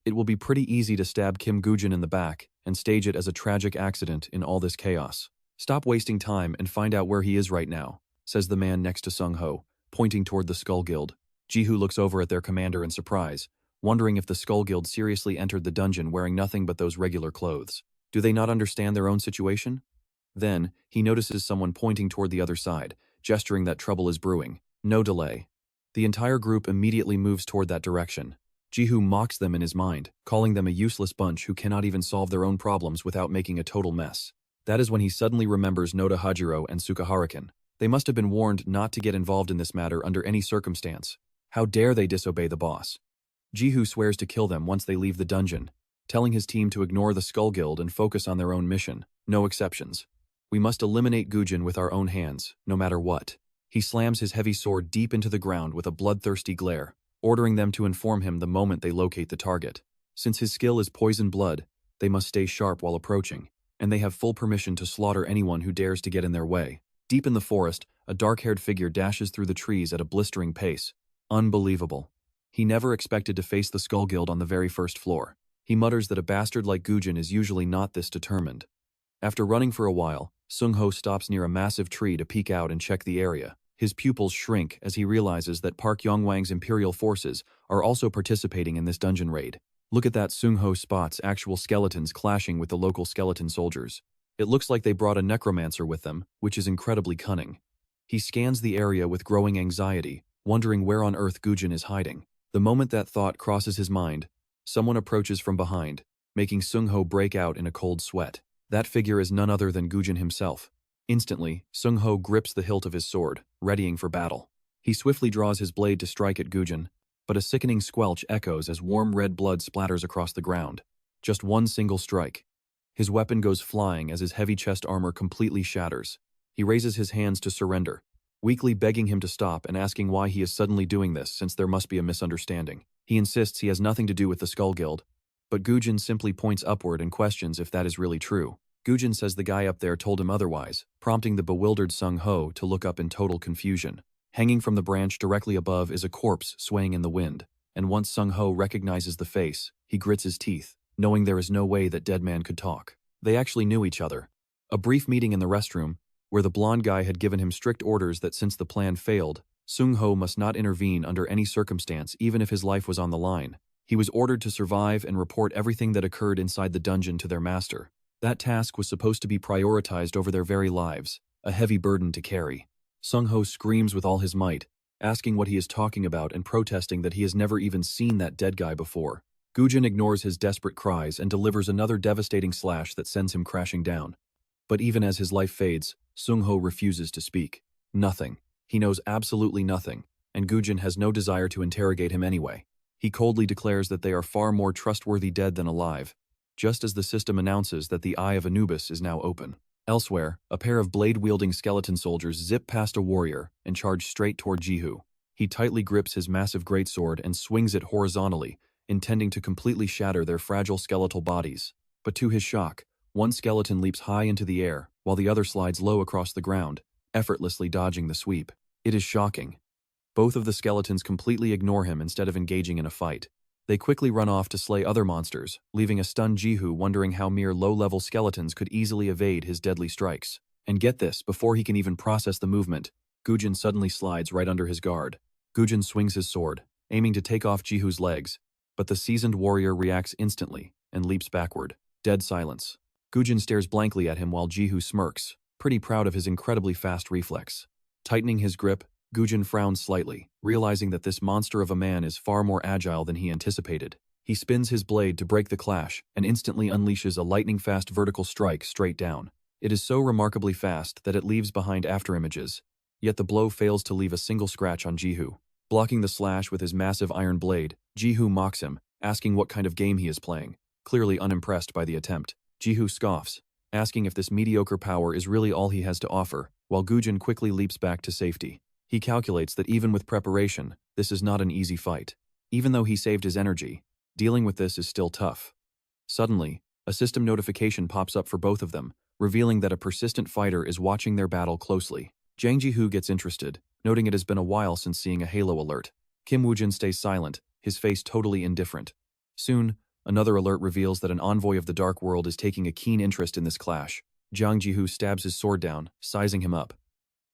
It will be pretty easy to stab Kim Woo-jin in the back and stage it as a tragic accident in all this chaos. Stop wasting time and find out where he is right now, says the man next to Sung-ho, pointing toward the Skull Guild. Ji-hoo looks over at their commander in surprise, wondering if the Skull Guild seriously entered the dungeon wearing nothing but those regular clothes. Do they not understand their own situation? Then, he notices someone pointing toward the other side, gesturing that trouble is brewing. No delay. The entire group immediately moves toward that direction. Ji-hoo mocks them in his mind, calling them a useless bunch who cannot even solve their own problems without making a total mess. That is when he suddenly remembers Noda Hajiro and Sukahara-kun. They must have been warned not to get involved in this matter under any circumstance. How dare they disobey the boss? Ji-hoo swears to kill them once they leave the dungeon, telling his team to ignore the Skull Guild and focus on their own mission. No exceptions. We must eliminate Woo-jin with our own hands, no matter what. He slams his heavy sword deep into the ground with a bloodthirsty glare, ordering them to inform him the moment they locate the target. Since his skill is poison blood, they must stay sharp while approaching, and they have full permission to slaughter anyone who dares to get in their way. Deep in the forest, a dark-haired figure dashes through the trees at a blistering pace. Unbelievable. He never expected to face the Skull Guild on the very first floor. He mutters that a bastard like Woo-jin is usually not this determined. After running for a while, Sung-ho stops near a massive tree to peek out and check the area. His pupils shrink as he realizes that Park Yongwang's Imperial forces are also participating in this dungeon raid. Look at that. Sung-ho spots actual skeletons clashing with the local skeleton soldiers. It looks like they brought a necromancer with them, which is incredibly cunning. He scans the area with growing anxiety, wondering where on earth Woo-jin is hiding. The moment that thought crosses his mind, someone approaches from behind, making Sung-ho break out in a cold sweat. That figure is none other than Woo-jin himself. Instantly, Sung-ho grips the hilt of his sword, readying for battle. He swiftly draws his blade to strike at Woo-jin, but a sickening squelch echoes as warm red blood splatters across the ground. Just one single strike. His weapon goes flying as his heavy chest armor completely shatters. He raises his hands to surrender, weakly begging him to stop and asking why he is suddenly doing this since there must be a misunderstanding. He insists he has nothing to do with the Skull Guild, but Woo-jin simply points upward and questions if that is really true. Woo-jin says the guy up there told him otherwise, prompting the bewildered Sung-ho to look up in total confusion. Hanging from the branch directly above is a corpse swaying in the wind, and once Sung-ho recognizes the face, he grits his teeth, knowing there is no way that dead man could talk. They actually knew each other. A brief meeting in the restroom, where the blonde guy had given him strict orders that since the plan failed, Sung-ho must not intervene under any circumstance even if his life was on the line. He was ordered to survive and report everything that occurred inside the dungeon to their master. That task was supposed to be prioritized over their very lives, a heavy burden to carry. Sung-ho screams with all his might, asking what he is talking about and protesting that he has never even seen that dead guy before. Woo-jin ignores his desperate cries and delivers another devastating slash that sends him crashing down. But even as his life fades, Sung-ho refuses to speak. Nothing. He knows absolutely nothing, and Woo-jin has no desire to interrogate him anyway. He coldly declares that they are far more trustworthy dead than alive, just as the system announces that the Eye of Anubis is now open. Elsewhere, a pair of blade-wielding skeleton soldiers zip past a warrior and charge straight toward Jihu. He tightly grips his massive greatsword and swings it horizontally, intending to completely shatter their fragile skeletal bodies. But to his shock, one skeleton leaps high into the air, while the other slides low across the ground, effortlessly dodging the sweep. It is shocking. Both of the skeletons completely ignore him instead of engaging in a fight. They quickly run off to slay other monsters, leaving a stunned Jihu wondering how mere low-level skeletons could easily evade his deadly strikes. And get this, before he can even process the movement, Woo-jin suddenly slides right under his guard. Woo-jin swings his sword, aiming to take off Jihu's legs, but the seasoned warrior reacts instantly and leaps backward. Dead silence. Woo-jin stares blankly at him while Jihu smirks, pretty proud of his incredibly fast reflex. Tightening his grip, Woo-jin frowns slightly, realizing that this monster of a man is far more agile than he anticipated. He spins his blade to break the clash and instantly unleashes a lightning-fast vertical strike straight down. It is so remarkably fast that it leaves behind afterimages, yet the blow fails to leave a single scratch on Jihu. Blocking the slash with his massive iron blade, Jihu mocks him, asking what kind of game he is playing, clearly unimpressed by the attempt. Jihu scoffs, asking if this mediocre power is really all he has to offer, while Woo-jin quickly leaps back to safety. He calculates that even with preparation, this is not an easy fight. Even though he saved his energy, dealing with this is still tough. Suddenly, a system notification pops up for both of them, revealing that a persistent fighter is watching their battle closely. Jang Ji-hoo gets interested, noting it has been a while since seeing a Halo alert. Kim Woo-jin stays silent, his face totally indifferent. Soon, another alert reveals that an envoy of the Dark World is taking a keen interest in this clash. Jang Ji-hoo stabs his sword down, sizing him up.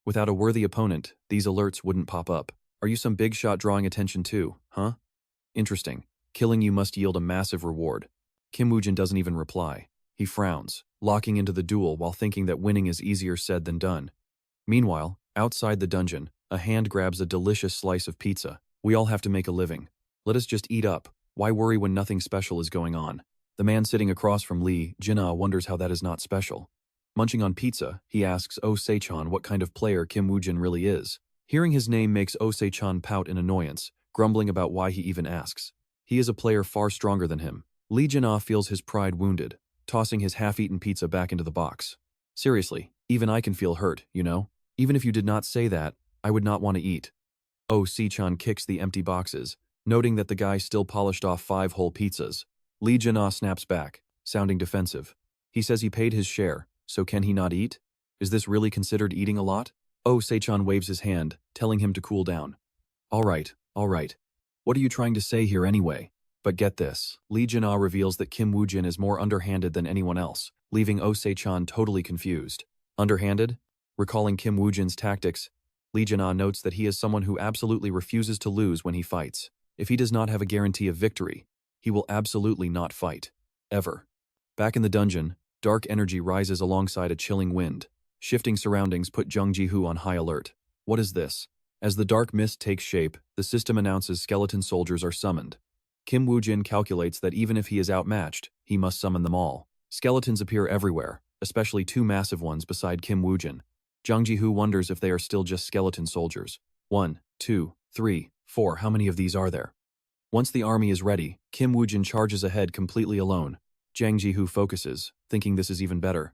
Without a worthy opponent, these alerts wouldn't pop up. Are you some big shot drawing attention too, huh? Interesting. Killing you must yield a massive reward. Kim Woo-jin doesn't even reply. He frowns, locking into the duel while thinking that winning is easier said than done. Meanwhile, outside the dungeon, a hand grabs a delicious slice of pizza. We all have to make a living. Let us just eat up. Why worry when nothing special is going on? The man sitting across from Lee Jin-ah wonders how that is not special. Munching on pizza, he asks Oh Se-chan what kind of player Kim Woo-jin really is. Hearing his name makes Oh Se-chan pout in annoyance, grumbling about why he even asks. He is a player far stronger than him. Lee Jin-ah feels his pride wounded, tossing his half-eaten pizza back into the box. Seriously, even I can feel hurt, you know? Even if you did not say that, I would not want to eat. Oh Se-chan kicks the empty boxes, noting that the guy still polished off 5 whole pizzas. Lee Jin-ah snaps back, sounding defensive. He says he paid his share, so can he not eat? Is this really considered eating a lot? Oh Se-chan waves his hand, telling him to cool down. All right. What are you trying to say here anyway? But get this, Lee Jin-ah reveals that Kim Woo-jin is more underhanded than anyone else, leaving Oh Se-chan totally confused. Underhanded? Recalling Kim Woo-jin's tactics, Lee Jin-ah notes that he is someone who absolutely refuses to lose when he fights. If he does not have a guarantee of victory, he will absolutely not fight. Ever. Back in the dungeon, dark energy rises alongside a chilling wind. Shifting surroundings put Jung Ji-hoo on high alert. What is this? As the dark mist takes shape, the system announces skeleton soldiers are summoned. Kim Woo-jin calculates that even if he is outmatched, he must summon them all. Skeletons appear everywhere, especially two massive ones beside Kim Woo-jin. Jang Ji-hoo wonders if they are still just skeleton soldiers. 1, 2, 3, 4, how many of these are there? Once the army is ready, Kim Woo-jin charges ahead completely alone. Jang Ji-hoo focuses, thinking this is even better.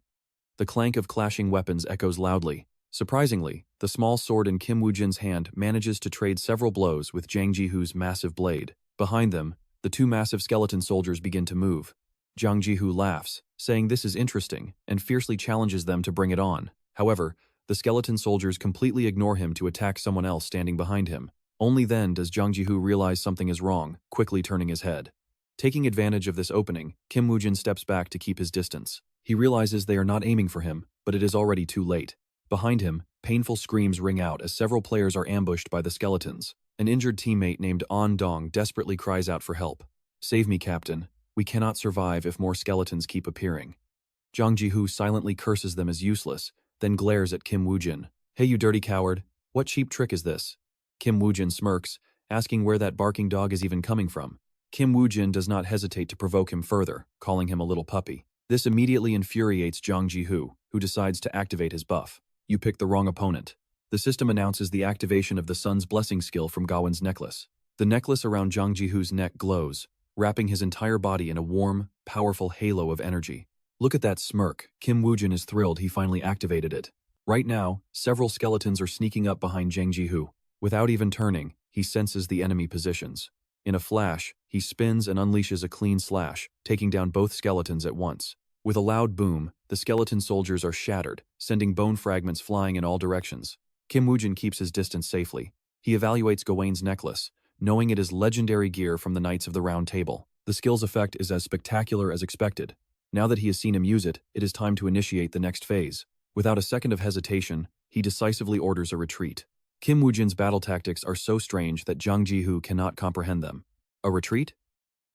The clank of clashing weapons echoes loudly. Surprisingly, the small sword in Kim Woo-jin's hand manages to trade several blows with Jang Ji-hoo's massive blade. Behind them, the two massive skeleton soldiers begin to move. Jang Ji-hoo laughs, saying this is interesting, and fiercely challenges them to bring it on. However, the skeleton soldiers completely ignore him to attack someone else standing behind him. Only then does Jang Ji-hoo realize something is wrong, quickly turning his head. Taking advantage of this opening, Kim Woo-jin steps back to keep his distance. He realizes they are not aiming for him, but it is already too late. Behind him, painful screams ring out as several players are ambushed by the skeletons. An injured teammate named An Dong desperately cries out for help. "Save me, Captain. We cannot survive if more skeletons keep appearing." Jang Ji-hoo silently curses them as useless, then glares at Kim Woo-jin. "Hey you dirty coward, what cheap trick is this?" Kim Woo-jin smirks, asking where that barking dog is even coming from. Kim Woo-jin does not hesitate to provoke him further, calling him a little puppy. This immediately infuriates Jang Ji-hoo, who decides to activate his buff. You picked the wrong opponent. The system announces the activation of the Sun's Blessing skill from Gawon's necklace. The necklace around Jang Ji-hoo's neck glows, wrapping his entire body in a warm, powerful halo of energy. Look at that smirk. Kim Woo-jin is thrilled he finally activated it. Right now, several skeletons are sneaking up behind Jang Ji-hoo. Without even turning, he senses the enemy positions. In a flash, he spins and unleashes a clean slash, taking down both skeletons at once. With a loud boom, the skeleton soldiers are shattered, sending bone fragments flying in all directions. Kim Woo-jin keeps his distance safely. He evaluates Gawon's necklace, knowing it is legendary gear from the Knights of the Round Table. The skill's effect is as spectacular as expected. Now that he has seen him use it, it is time to initiate the next phase. Without a second of hesitation, he decisively orders a retreat. Kim Woo-jin's battle tactics are so strange that Jang Ji-hoo cannot comprehend them. A retreat?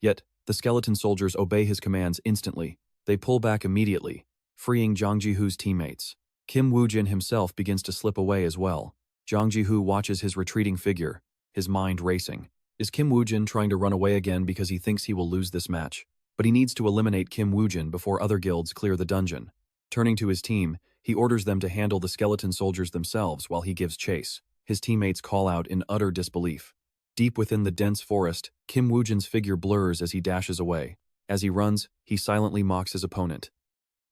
Yet, the skeleton soldiers obey his commands instantly. They pull back immediately, freeing Jang Ji-hoo's teammates. Kim Woo-jin himself begins to slip away as well. Jang Ji-hoo watches his retreating figure, his mind racing. Is Kim Woo-jin trying to run away again because he thinks he will lose this match? But he needs to eliminate Kim Woo-jin before other guilds clear the dungeon. Turning to his team, he orders them to handle the skeleton soldiers themselves while he gives chase. His teammates call out in utter disbelief. Deep within the dense forest, Kim Woo-jin's figure blurs as he dashes away. As he runs, he silently mocks his opponent.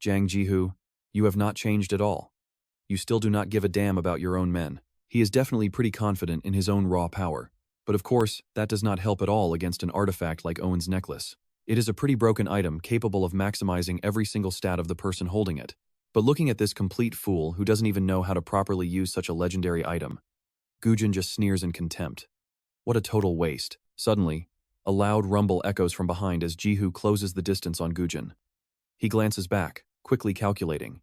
Jang Ji-hoo, you have not changed at all. You still do not give a damn about your own men. He is definitely pretty confident in his own raw power. But of course, that does not help at all against an artifact like Owen's necklace. It is a pretty broken item capable of maximizing every single stat of the person holding it. But looking at this complete fool who doesn't even know how to properly use such a legendary item, Woo-jin just sneers in contempt. What a total waste. Suddenly, a loud rumble echoes from behind as Ji-hoo closes the distance on Woo-jin. He glances back, quickly calculating.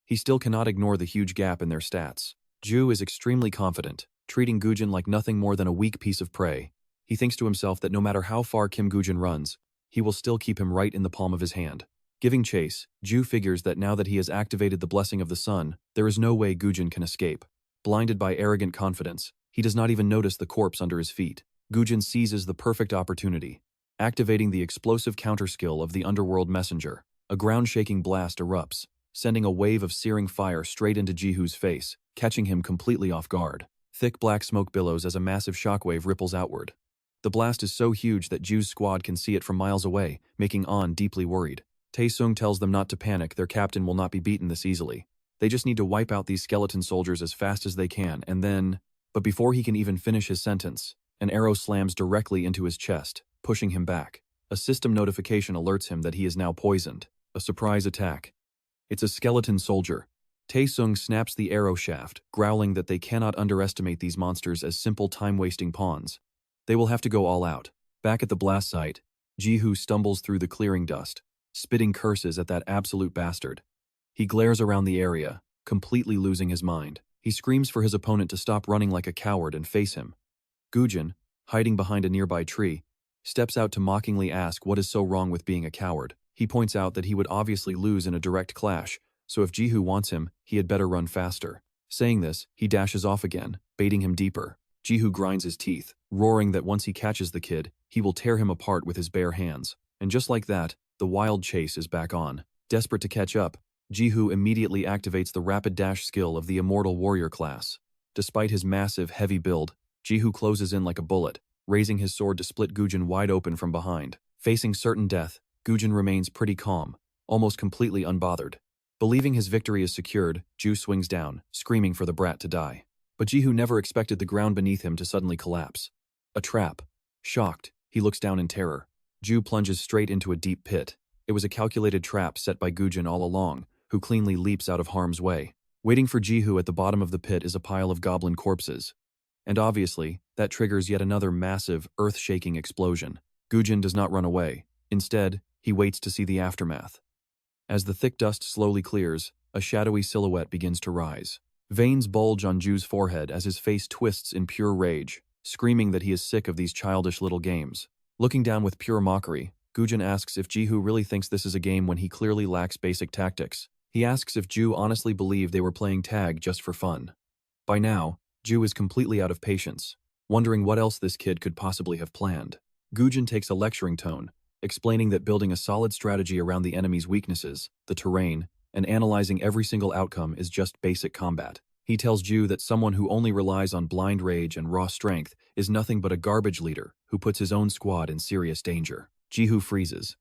He still cannot ignore the huge gap in their stats. Ju is extremely confident, treating Woo-jin like nothing more than a weak piece of prey. He thinks to himself that no matter how far Kim Woo-jin runs, he will still keep him right in the palm of his hand. Giving chase, Ju figures that now that he has activated the Blessing of the Sun, there is no way Woo-jin can escape. Blinded by arrogant confidence, he does not even notice the corpse under his feet. Woo-jin seizes the perfect opportunity, activating the explosive counter skill of the Underworld Messenger. A ground-shaking blast erupts, sending a wave of searing fire straight into Ji-hoo's face, catching him completely off guard. Thick black smoke billows as a massive shockwave ripples outward. The blast is so huge that Ju's squad can see it from miles away, making An deeply worried. Tae-sung tells them not to panic, their captain will not be beaten this easily. They just need to wipe out these skeleton soldiers as fast as they can, and then... But before he can even finish his sentence, an arrow slams directly into his chest, pushing him back. A system notification alerts him that he is now poisoned. A surprise attack. It's a skeleton soldier. Tae-sung snaps the arrow shaft, growling that they cannot underestimate these monsters as simple time-wasting pawns. They will have to go all out. Back at the blast site, Ji-hoo stumbles through the clearing dust, spitting curses at that absolute bastard. He glares around the area, completely losing his mind. He screams for his opponent to stop running like a coward and face him. Woo-jin, hiding behind a nearby tree, steps out to mockingly ask what is so wrong with being a coward. He points out that he would obviously lose in a direct clash, so if Ji-hoo wants him, he had better run faster. Saying this, he dashes off again, baiting him deeper. Ji-hoo grinds his teeth, roaring that once he catches the kid, he will tear him apart with his bare hands. And just like that, the wild chase is back on. Desperate to catch up, Ji-hoo immediately activates the rapid dash skill of the Immortal Warrior class. Despite his massive, heavy build, Ji-hoo closes in like a bullet, raising his sword to split Woo-jin wide open from behind. Facing certain death, Woo-jin remains pretty calm, almost completely unbothered. Believing his victory is secured, Ju swings down, screaming for the brat to die. But Ji-hoo never expected the ground beneath him to suddenly collapse. A trap. Shocked, he looks down in terror. Ju plunges straight into a deep pit. It was a calculated trap set by Woo-jin all along, who cleanly leaps out of harm's way. Waiting for Ji-hoo at the bottom of the pit is a pile of goblin corpses. And obviously, that triggers yet another massive, earth-shaking explosion. Woo-jin does not run away. Instead, he waits to see the aftermath. As the thick dust slowly clears, a shadowy silhouette begins to rise. Veins bulge on Ju's forehead as his face twists in pure rage, screaming that he is sick of these childish little games. Looking down with pure mockery, Woo-jin asks if Ji-hoo really thinks this is a game when he clearly lacks basic tactics. He asks if Ju honestly believed they were playing tag just for fun. By now, Ju is completely out of patience, wondering what else this kid could possibly have planned. Woo-jin takes a lecturing tone, explaining that building a solid strategy around the enemy's weaknesses, the terrain, and analyzing every single outcome is just basic combat. He tells Ju that someone who only relies on blind rage and raw strength is nothing but a garbage leader who puts his own squad in serious danger. Ji-hoo freezes.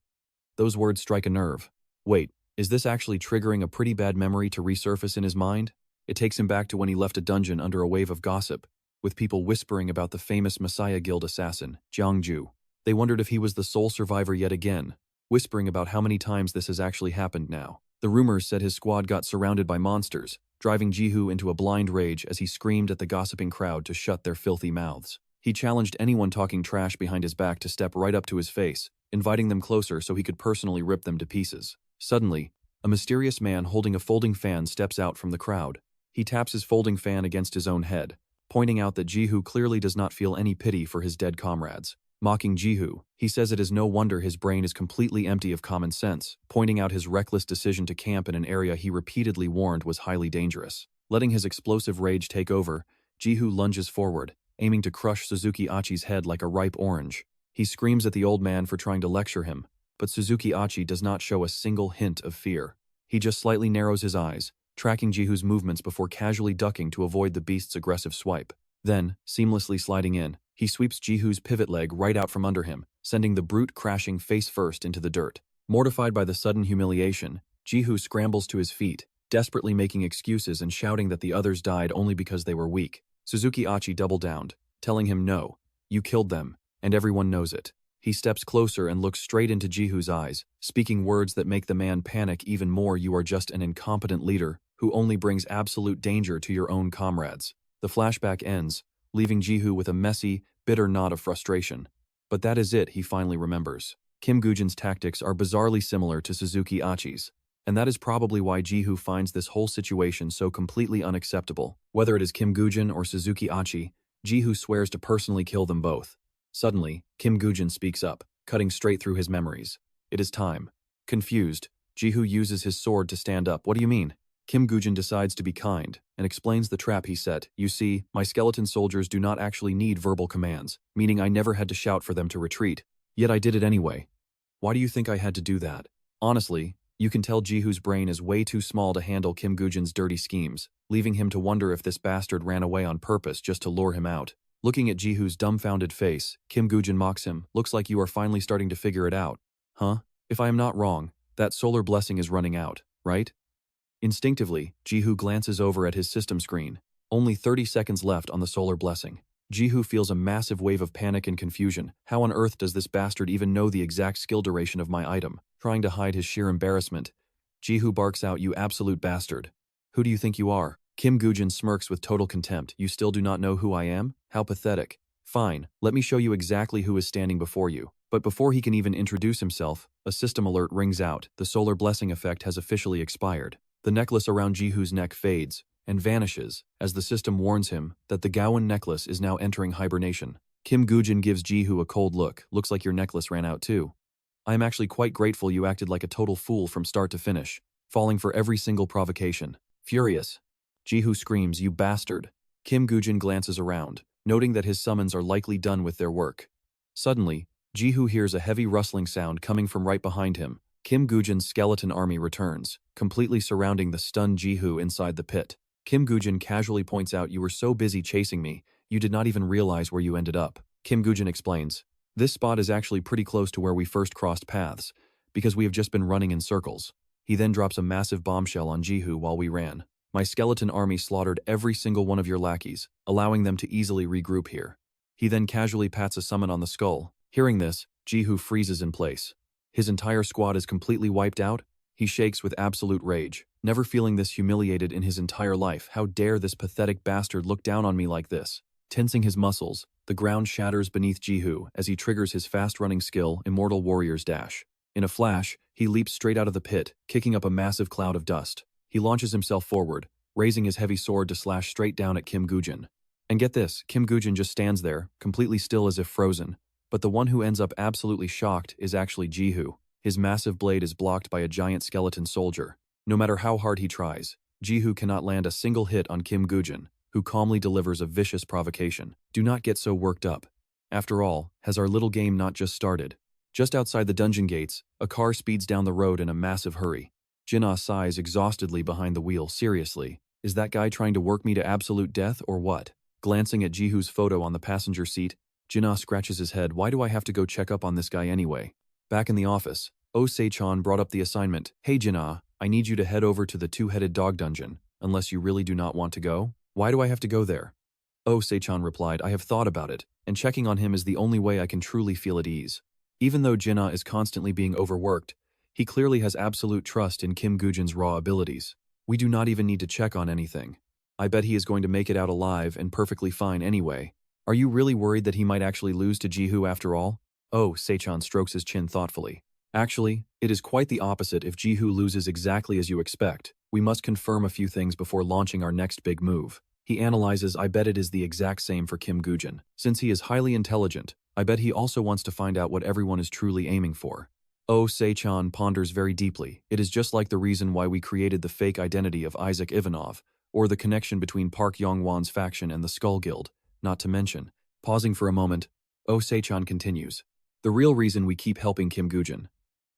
Those words strike a nerve. Wait, is this actually triggering a pretty bad memory to resurface in his mind? It takes him back to when he left a dungeon under a wave of gossip, with people whispering about the famous Messiah Guild assassin, Jiang-ju. They wondered if he was the sole survivor yet again, whispering about how many times this has actually happened now. The rumors said his squad got surrounded by monsters, driving Ji-hoo into a blind rage as he screamed at the gossiping crowd to shut their filthy mouths. He challenged anyone talking trash behind his back to step right up to his face, inviting them closer so he could personally rip them to pieces. Suddenly, a mysterious man holding a folding fan steps out from the crowd. He taps his folding fan against his own head, pointing out that Ji-hoo clearly does not feel any pity for his dead comrades. Mocking Ji-hoo, he says it is no wonder his brain is completely empty of common sense, pointing out his reckless decision to camp in an area he repeatedly warned was highly dangerous. Letting his explosive rage take over, Ji-hoo lunges forward, aiming to crush Suzuki Achi's head like a ripe orange. He screams at the old man for trying to lecture him, but Suzuki Achi does not show a single hint of fear. He just slightly narrows his eyes, tracking Ji-hoo's movements before casually ducking to avoid the beast's aggressive swipe. Then, seamlessly sliding in, he sweeps Ji-hoo's pivot leg right out from under him, sending the brute crashing face first into the dirt. Mortified by the sudden humiliation, Ji-hoo scrambles to his feet, desperately making excuses and shouting that the others died only because they were weak. Suzuki Achi double-downed, telling him no, you killed them, and everyone knows it. He steps closer and looks straight into Ji-hoo's eyes, speaking words that make the man panic even more. You are just an incompetent leader who only brings absolute danger to your own comrades. The flashback ends, leaving Ji-hoo with a messy, bitter knot of frustration. But that is it, he finally remembers. Kim Woo-jin's tactics are bizarrely similar to Suzuki Achi's, and that is probably why Ji-hoo finds this whole situation so completely unacceptable. Whether it is Kim Woo-jin or Suzuki Achi, Ji-hoo swears to personally kill them both. Suddenly, Kim Woo-jin speaks up, cutting straight through his memories. It is time. Confused, Ji-hoo uses his sword to stand up. What do you mean? Kim Woo-jin decides to be kind, and explains the trap he set. You see, my skeleton soldiers do not actually need verbal commands, meaning I never had to shout for them to retreat. Yet I did it anyway. Why do you think I had to do that? Honestly, you can tell Ji-hoo's brain is way too small to handle Kim Woo-jin's dirty schemes, leaving him to wonder if this bastard ran away on purpose just to lure him out. Looking at Ji-hoo's dumbfounded face, Kim Woo-jin mocks him. Looks like you are finally starting to figure it out. Huh? If I am not wrong, that solar blessing is running out, right? Instinctively, Ji-hoo glances over at his system screen. Only 30 seconds left on the solar blessing. Ji-hoo feels a massive wave of panic and confusion. How on earth does this bastard even know the exact skill duration of my item? Trying to hide his sheer embarrassment, Ji-hoo barks out, you absolute bastard. Who do you think you are? Kim Woo-jin smirks with total contempt. You still do not know who I am? How pathetic. Fine, let me show you exactly who is standing before you. But before he can even introduce himself, a system alert rings out. The solar blessing effect has officially expired. The necklace around Ji-hoo's neck fades and vanishes as the system warns him that the Gowan necklace is now entering hibernation. Kim Woo-jin gives Ji-hoo a cold look. Looks like your necklace ran out too. I am actually quite grateful you acted like a total fool from start to finish, falling for every single provocation. Furious, Ji-hoo screams, you bastard. Kim Woo-jin glances around, noting that his summons are likely done with their work. Suddenly, Ji-hoo hears a heavy rustling sound coming from right behind him. Kim Goo-jin's skeleton army returns, completely surrounding the stunned Ji-hoo inside the pit. Kim Goo-jin casually points out, "You were so busy chasing me, you did not even realize where you ended up." Kim Goo-jin explains, "This spot is actually pretty close to where we first crossed paths, because we have just been running in circles." He then drops a massive bombshell on Ji-hoo while we ran. "My skeleton army slaughtered every single one of your lackeys, allowing them to easily regroup here." He then casually pats a summon on the skull. Hearing this, Ji-hoo freezes in place. His entire squad is completely wiped out. He shakes with absolute rage, never feeling this humiliated in his entire life. How dare this pathetic bastard look down on me like this? Tensing his muscles, the ground shatters beneath Ji-hoo as he triggers his fast-running skill, Immortal Warrior's Dash. In a flash, he leaps straight out of the pit, kicking up a massive cloud of dust. He launches himself forward, raising his heavy sword to slash straight down at Kim Goo-jin. And get this, Kim Goo-jin just stands there, completely still as if frozen. But the one who ends up absolutely shocked is actually Ji-hoo. His massive blade is blocked by a giant skeleton soldier. No matter how hard he tries, Ji-hoo cannot land a single hit on Kim Goo-jin, who calmly delivers a vicious provocation. Do not get so worked up. After all, has our little game not just started? Just outside the dungeon gates, a car speeds down the road in a massive hurry. Jin-ah sighs exhaustedly behind the wheel. Seriously, is that guy trying to work me to absolute death or what? Glancing at Ji-hoo's photo on the passenger seat, Jin-ah scratches his head. Why do I have to go check up on this guy anyway? Back in the office, Se-jun brought up the assignment. Hey Jin-ah, I need you to head over to the two-headed dog dungeon, unless you really do not want to go. Why do I have to go there? Se-jun replied, I have thought about it, and checking on him is the only way I can truly feel at ease. Even though Jin-ah is constantly being overworked, he clearly has absolute trust in Kim Goo-jin's raw abilities. We do not even need to check on anything. I bet he is going to make it out alive and perfectly fine anyway. Are you really worried that he might actually lose to Ji-hoo after all? Se-jun strokes his chin thoughtfully. Actually, it is quite the opposite. If Ji-hoo loses exactly as you expect, we must confirm a few things before launching our next big move. He analyzes. I bet it is the exact same for Kim Goo-jin. Since he is highly intelligent, I bet he also wants to find out what everyone is truly aiming for. Se-jun ponders very deeply. It is just like the reason why we created the fake identity of Isaac Ivanov, or the connection between Park Yong-won's faction and the Skull Guild, not to mention. Pausing for a moment, Se-jun continues. The real reason we keep helping Kim Goo-jin.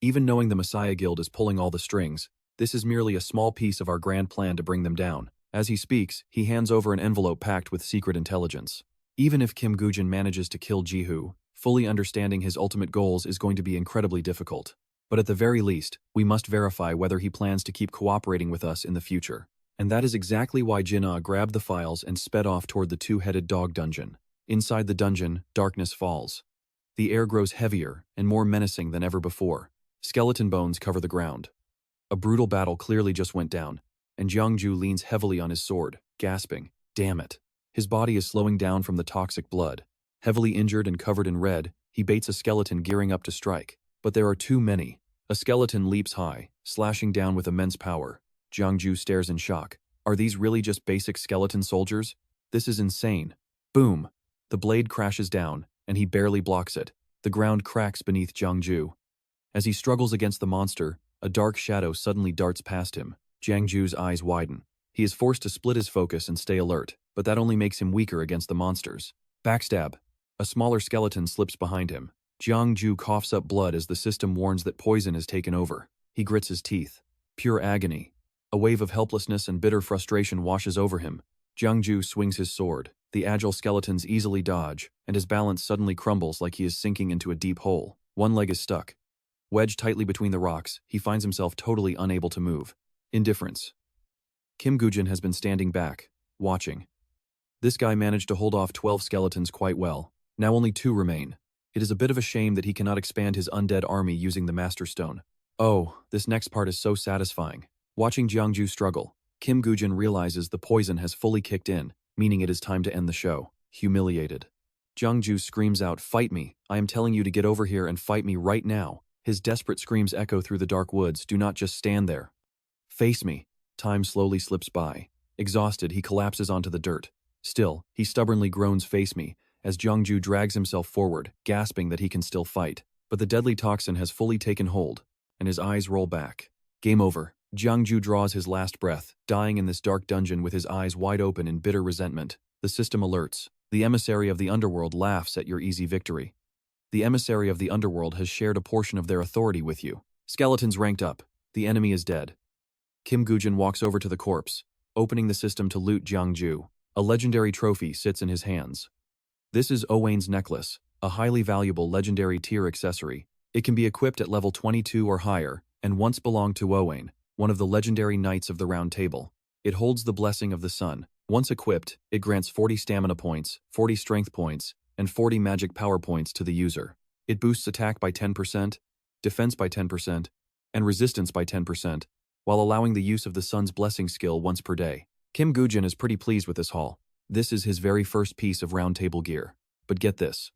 Even knowing the Messiah Guild is pulling all the strings, this is merely a small piece of our grand plan to bring them down. As he speaks, he hands over an envelope packed with secret intelligence. Even if Kim Goo-jin manages to kill Ji-hoo, fully understanding his ultimate goals is going to be incredibly difficult. But at the very least, we must verify whether he plans to keep cooperating with us in the future. And that is exactly why Jin-ah grabbed the files and sped off toward the two-headed dog dungeon. Inside the dungeon, darkness falls. The air grows heavier and more menacing than ever before. Skeleton bones cover the ground. A brutal battle clearly just went down, and Jiangju leans heavily on his sword, gasping, "Damn it." His body is slowing down from the toxic blood. Heavily injured and covered in red, he baits a skeleton gearing up to strike. But there are too many. A skeleton leaps high, slashing down with immense power. Jiangju stares in shock. Are these really just basic skeleton soldiers? This is insane. Boom! The blade crashes down, and he barely blocks it. The ground cracks beneath Jiangju. As he struggles against the monster, a dark shadow suddenly darts past him. Jiangju's eyes widen. He is forced to split his focus and stay alert, but that only makes him weaker against the monsters. Backstab. A smaller skeleton slips behind him. Jiangju coughs up blood as the system warns that poison has taken over. He grits his teeth. Pure agony. A wave of helplessness and bitter frustration washes over him. Jiangju swings his sword. The agile skeletons easily dodge, and his balance suddenly crumbles like he is sinking into a deep hole. One leg is stuck. Wedged tightly between the rocks, he finds himself totally unable to move. Indifference. Kim Goo-jin has been standing back, watching. This guy managed to hold off 12 skeletons quite well. Now only 2 remain. It is a bit of a shame that he cannot expand his undead army using the Master Stone. This next part is so satisfying. Watching Jiangju struggle, Kim Goo-jin realizes the poison has fully kicked in, meaning it is time to end the show. Humiliated. Jiangju screams out, "Fight me! I am telling you to get over here and fight me right now." His desperate screams echo through the dark woods. Do not just stand there. Face me. Time slowly slips by. Exhausted, he collapses onto the dirt. Still, he stubbornly groans, "Face me," as Jiangju drags himself forward, gasping that he can still fight. But the deadly toxin has fully taken hold, and his eyes roll back. Game over. Jiangju draws his last breath, dying in this dark dungeon with his eyes wide open in bitter resentment. The system alerts. The Emissary of the Underworld laughs at your easy victory. The Emissary of the Underworld has shared a portion of their authority with you. Skeletons ranked up. The enemy is dead. Kim Gujin walks over to the corpse, opening the system to loot Jiangju. A legendary trophy sits in his hands. This is Owain's necklace, a highly valuable legendary tier accessory. It can be equipped at level 22 or higher, and once belonged to Owain, one of the legendary knights of the Round Table. It holds the blessing of the sun. Once equipped, it grants 40 stamina points, 40 strength points, and 40 magic power points to the user. It boosts attack by 10%, defense by 10%, and resistance by 10%, while allowing the use of the sun's blessing skill once per day. Kim Gujin is pretty pleased with this haul. This is his very first piece of Round Table gear. But get this.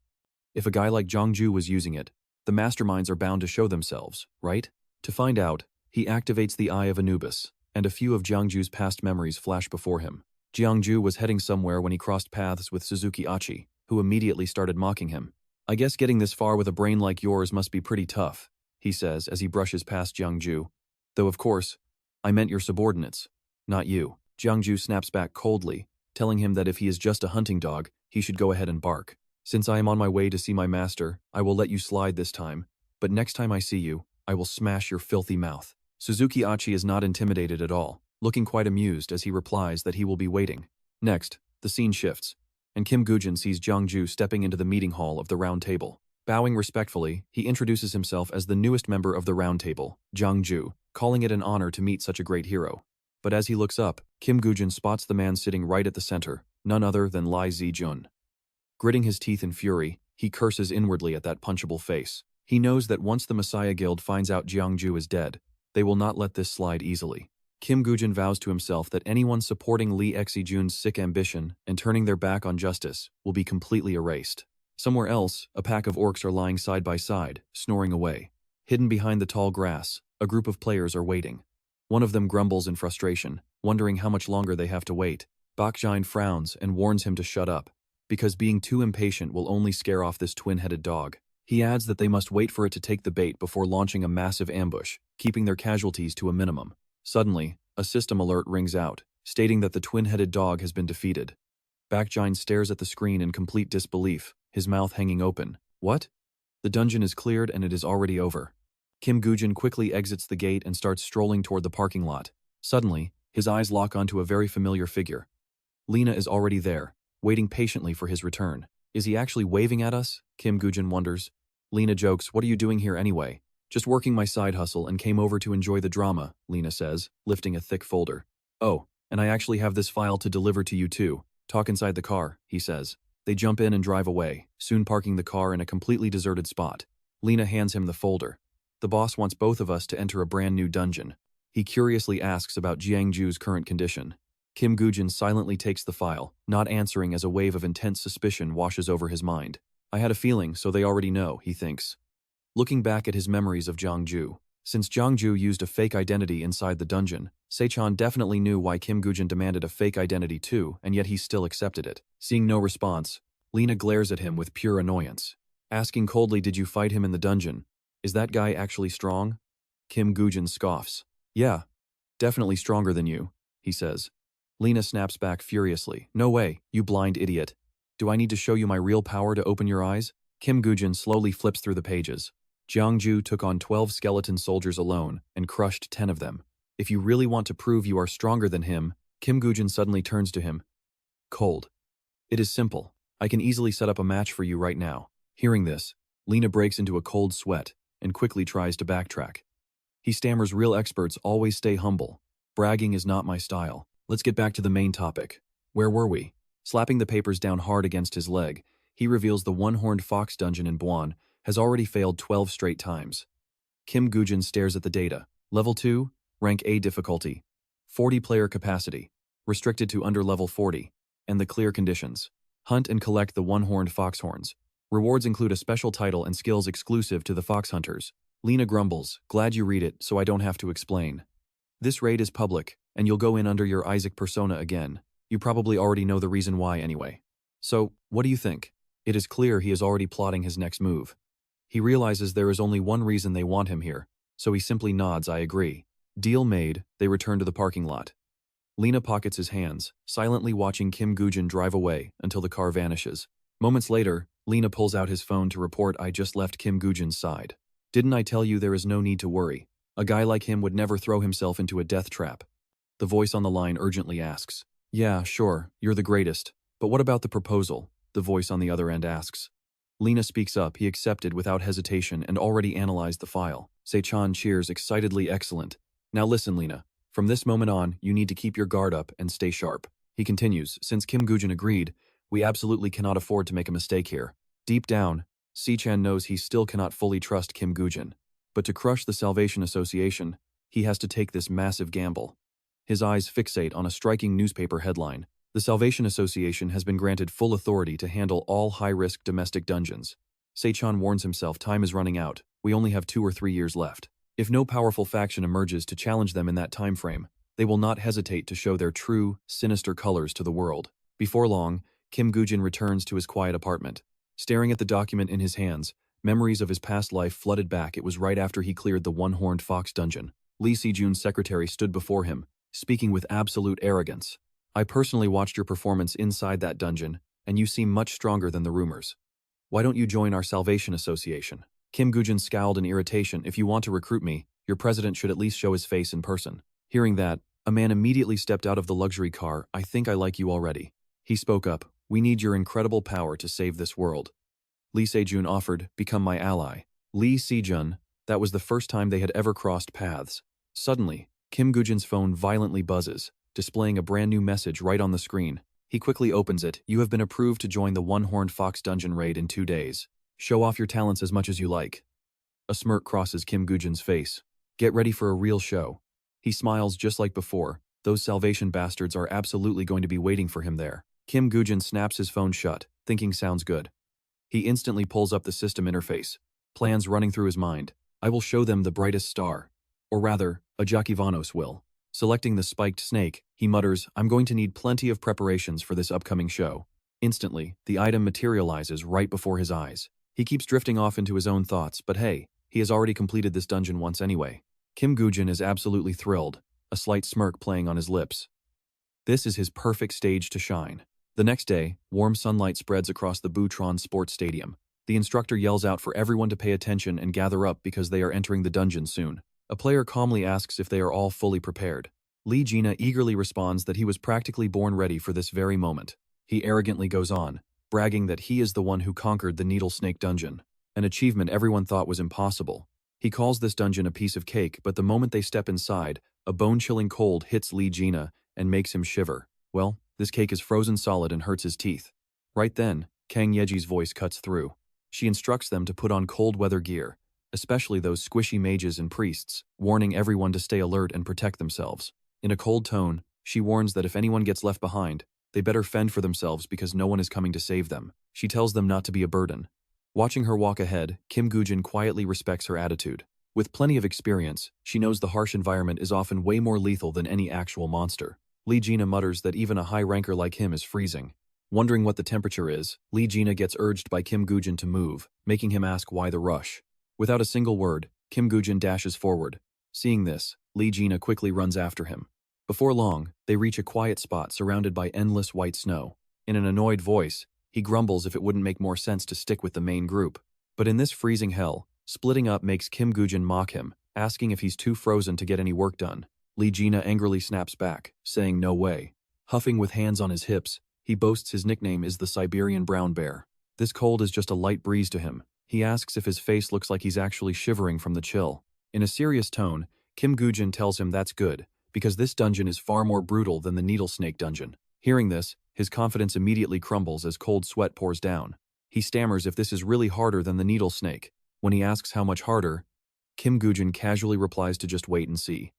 If a guy like Jiangju was using it, the masterminds are bound to show themselves, right? To find out, he activates the Eye of Anubis, and a few of Jiangju's past memories flash before him. Jiangju was heading somewhere when he crossed paths with Suzuki Achi, who immediately started mocking him. "I guess getting this far with a brain like yours must be pretty tough," he says as he brushes past Jiangju. "Though of course, I meant your subordinates, not you." Jiangju snaps back coldly, telling him that if he is just a hunting dog, he should go ahead and bark. "Since I am on my way to see my master, I will let you slide this time, but next time I see you, I will smash your filthy mouth." Suzuki Achi is not intimidated at all, looking quite amused as he replies that he will be waiting. Next, the scene shifts, and Kim Gujin sees Jiangju stepping into the meeting hall of the Round Table. Bowing respectfully, he introduces himself as the newest member of the Round Table, Jiangju, calling it an honor to meet such a great hero. But as he looks up, Kim Gujin spots the man sitting right at the center, none other than Se-jun. Gritting his teeth in fury, he curses inwardly at that punchable face. He knows that once the Messiah Guild finds out Jiangju is dead, they will not let this slide easily. Kim Gujin vows to himself that anyone supporting Se-jun's sick ambition and turning their back on justice will be completely erased. Somewhere else, a pack of orcs are lying side by side, snoring away. Hidden behind the tall grass, a group of players are waiting. One of them grumbles in frustration, wondering how much longer they have to wait. Park Shin-hye frowns and warns him to shut up, because being too impatient will only scare off this twin-headed dog. He adds that they must wait for it to take the bait before launching a massive ambush, keeping their casualties to a minimum. Suddenly, a system alert rings out, stating that the twin-headed dog has been defeated. Park Shin-hye stares at the screen in complete disbelief, his mouth hanging open. What? The dungeon is cleared and it is already over. Kim Gujin quickly exits the gate and starts strolling toward the parking lot. Suddenly, his eyes lock onto a very familiar figure. Lena is already there, waiting patiently for his return. Is he actually waving at us? Kim Gujin wonders. Lena jokes, "What are you doing here anyway?" "Just working my side hustle and came over to enjoy the drama," Lena says, lifting a thick folder. "Oh, and I actually have this file to deliver to you too. Talk inside the car," he says. They jump in and drive away, soon parking the car in a completely deserted spot. Lena hands him the folder. "The boss wants both of us to enter a brand new dungeon." He curiously asks about Jiangju's current condition. Kim Gujin silently takes the file, not answering as a wave of intense suspicion washes over his mind. "I had a feeling, so they already know," he thinks. Looking back at his memories of Jiangju, since Jiangju used a fake identity inside the dungeon, Se-chan definitely knew why Kim Gujin demanded a fake identity too, and yet he still accepted it. Seeing no response, Lena glares at him with pure annoyance. Asking coldly, "Did you fight him in the dungeon? Is that guy actually strong?" Kim Gujin scoffs. "Yeah, definitely stronger than you," he says. Lena snaps back furiously. "No way, you blind idiot. Do I need to show you my real power to open your eyes?" Kim Gujin slowly flips through the pages. Jiangju took on 12 skeleton soldiers alone and crushed 10 of them. "If you really want to prove you are stronger than him," Kim Gujin suddenly turns to him. "Cold. It is simple. I can easily set up a match for you right now." Hearing this, Lena breaks into a cold sweat and quickly tries to backtrack. He stammers, "Real experts always stay humble. Bragging is not my style. Let's get back to the main topic. Where were we?" Slapping the papers down hard against his leg, he reveals the one-horned fox dungeon in Buon has already failed 12 straight times. Kim Gujin stares at the data. Level 2, rank A difficulty, 40 player capacity, restricted to under level 40, and the clear conditions. Hunt and collect the one-horned fox horns. Rewards include a special title and skills exclusive to the fox hunters. Lena grumbles, "Glad you read it, so I don't have to explain. This raid is public, and you'll go in under your Isaac persona again. You probably already know the reason why anyway. So, what do you think?" It is clear he is already plotting his next move. He realizes there is only one reason they want him here, so he simply nods, "I agree." Deal made, they return to the parking lot. Lena pockets his hands, silently watching Kim Goo-jin drive away until the car vanishes. Moments later, Lena pulls out his phone to report, "I just left Kim Goo-jin's side. Didn't I tell you there is no need to worry? A guy like him would never throw himself into a death trap." The voice on the line urgently asks. "Yeah, sure, you're the greatest. But what about the proposal?" The voice on the other end asks. Lena speaks up. He accepted without hesitation and already analyzed the file. Se-chan cheers excitedly. "Excellent. Now listen, Lena. From this moment on, you need to keep your guard up and stay sharp." He continues, "Since Kim Goo-jin agreed, we absolutely cannot afford to make a mistake here." Deep down, Se-chan knows he still cannot fully trust Kim Goo-jin. But to crush the Salvation Association, he has to take this massive gamble. His eyes fixate on a striking newspaper headline. The Salvation Association has been granted full authority to handle all high-risk domestic dungeons. Se-chan warns himself time is running out. We only have 2 or 3 years left. If no powerful faction emerges to challenge them in that time frame, they will not hesitate to show their true, sinister colors to the world. Before long, Kim Goo-jin returns to his quiet apartment. Staring at the document in his hands, memories of his past life flooded back. It was right after he cleared the one-horned fox dungeon. Se-jun's secretary stood before him, speaking with absolute arrogance. "I personally watched your performance inside that dungeon, and you seem much stronger than the rumors. Why don't you join our Salvation Association?" Kim Goo-jin scowled in irritation. "If you want to recruit me, your president should at least show his face in person." Hearing that, a man immediately stepped out of the luxury car. "I think I like you already." He spoke up. "We need your incredible power to save this world." Se-jun offered, "Become my ally." Se-jun, that was the first time they had ever crossed paths. Suddenly, Kim Goo-jin's phone violently buzzes, displaying a brand new message right on the screen. He quickly opens it. "You have been approved to join the One-Horned Fox dungeon raid in 2 days. Show off your talents as much as you like." A smirk crosses Kim Goo-jin's face. "Get ready for a real show." He smiles just like before. Those Salvation bastards are absolutely going to be waiting for him there. Kim Goo-jin snaps his phone shut, thinking sounds good. He instantly pulls up the system interface, plans running through his mind. "I will show them the brightest star. Or rather, a Jakivanos will." Selecting the spiked snake, he mutters, "I'm going to need plenty of preparations for this upcoming show." Instantly, the item materializes right before his eyes. He keeps drifting off into his own thoughts, but hey, he has already completed this dungeon once anyway. Kim Goo-jin is absolutely thrilled, a slight smirk playing on his lips. This is his perfect stage to shine. The next day, warm sunlight spreads across the Butron Sports Stadium. The instructor yells out for everyone to pay attention and gather up because they are entering the dungeon soon. A player calmly asks if they are all fully prepared. Lee-jina eagerly responds that he was practically born ready for this very moment. He arrogantly goes on, bragging that he is the one who conquered the Needle Snake dungeon, an achievement everyone thought was impossible. He calls this dungeon a piece of cake, but the moment they step inside, a bone-chilling cold hits Lee-jina and makes him shiver. Well, this cake is frozen solid and hurts his teeth. Right then, Kang Yeji's voice cuts through. She instructs them to put on cold weather gear, especially those squishy mages and priests, warning everyone to stay alert and protect themselves. In a cold tone, she warns that if anyone gets left behind, they better fend for themselves because no one is coming to save them. She tells them not to be a burden. Watching her walk ahead, Kim Goo-jin quietly respects her attitude. With plenty of experience, she knows the harsh environment is often way more lethal than any actual monster. Lee-jina mutters that even a high ranker like him is freezing. Wondering what the temperature is, Lee-jina gets urged by Kim Goo-jin to move, making him ask why the rush. Without a single word, Kim Goo-jin dashes forward. Seeing this, Lee-jina quickly runs after him. Before long, they reach a quiet spot surrounded by endless white snow. In an annoyed voice, he grumbles if it wouldn't make more sense to stick with the main group. But in this freezing hell, splitting up makes Kim Goo-jin mock him, asking if he's too frozen to get any work done. Lee-jina angrily snaps back, saying no way. Huffing with hands on his hips, he boasts his nickname is the Siberian Brown Bear. This cold is just a light breeze to him. He asks if his face looks like he's actually shivering from the chill. In a serious tone, Kim Goo-jin tells him that's good, because this dungeon is far more brutal than the Needle Snake dungeon. Hearing this, his confidence immediately crumbles as cold sweat pours down. He stammers if this is really harder than the Needle Snake. When he asks how much harder, Kim Goo-jin casually replies to just wait and see.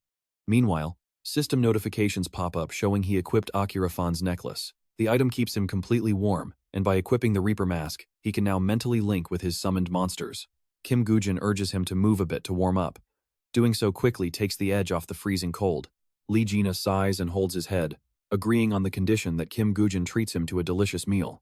Meanwhile, system notifications pop up showing he equipped Akirafan's necklace. The item keeps him completely warm, and by equipping the Reaper mask, he can now mentally link with his summoned monsters. Kim Goo-jin urges him to move a bit to warm up. Doing so quickly takes the edge off the freezing cold. Lee-jina sighs and holds his head, agreeing on the condition that Kim Goo-jin treats him to a delicious meal.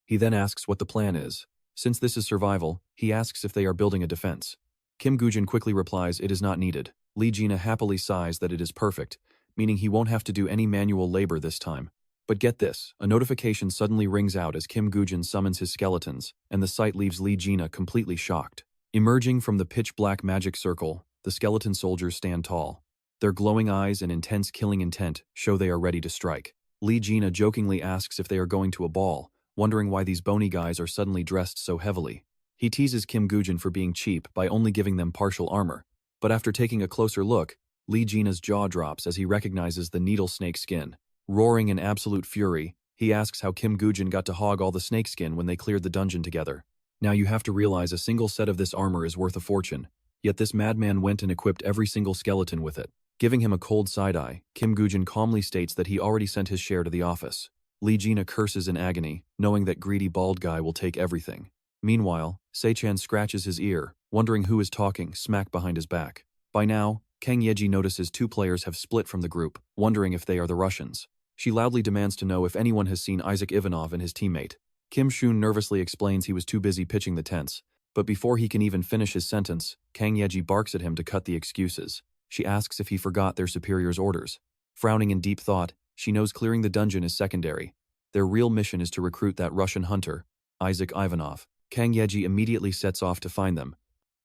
He then asks what the plan is. Since this is survival, he asks if they are building a defense. Kim Goo-jin quickly replies it is not needed. Lee-jina happily sighs that it is perfect, meaning he won't have to do any manual labor this time. But get this, a notification suddenly rings out as Kim Woo-jin summons his skeletons, and the sight leaves Lee Jina completely shocked. Emerging from the pitch-black magic circle, the skeleton soldiers stand tall. Their glowing eyes and intense killing intent show they are ready to strike. Lee Jina jokingly asks if they are going to a ball, wondering why these bony guys are suddenly dressed so heavily. He teases Kim Woo-jin for being cheap by only giving them partial armor. But after taking a closer look, Lee Jina's jaw drops as he recognizes the needle snake skin. Roaring in absolute fury, he asks how Kim Woo-jin got to hog all the snakeskin when they cleared the dungeon together. Now you have to realize a single set of this armor is worth a fortune, yet this madman went and equipped every single skeleton with it. Giving him a cold side-eye, Kim Woo-jin calmly states that he already sent his share to the office. Lee Jina curses in agony, knowing that greedy bald guy will take everything. Meanwhile, Se-chan scratches his ear, wondering who is talking smack behind his back. By now, Kang Yeji notices two players have split from the group, wondering if they are the Russians. She loudly demands to know if anyone has seen Isaac Ivanov and his teammate. Kim Shun nervously explains he was too busy pitching the tents, but before he can even finish his sentence, Kang Yeji barks at him to cut the excuses. She asks if he forgot their superior's orders. Frowning in deep thought, she knows clearing the dungeon is secondary. Their real mission is to recruit that Russian hunter, Isaac Ivanov. Kang Yeji immediately sets off to find them,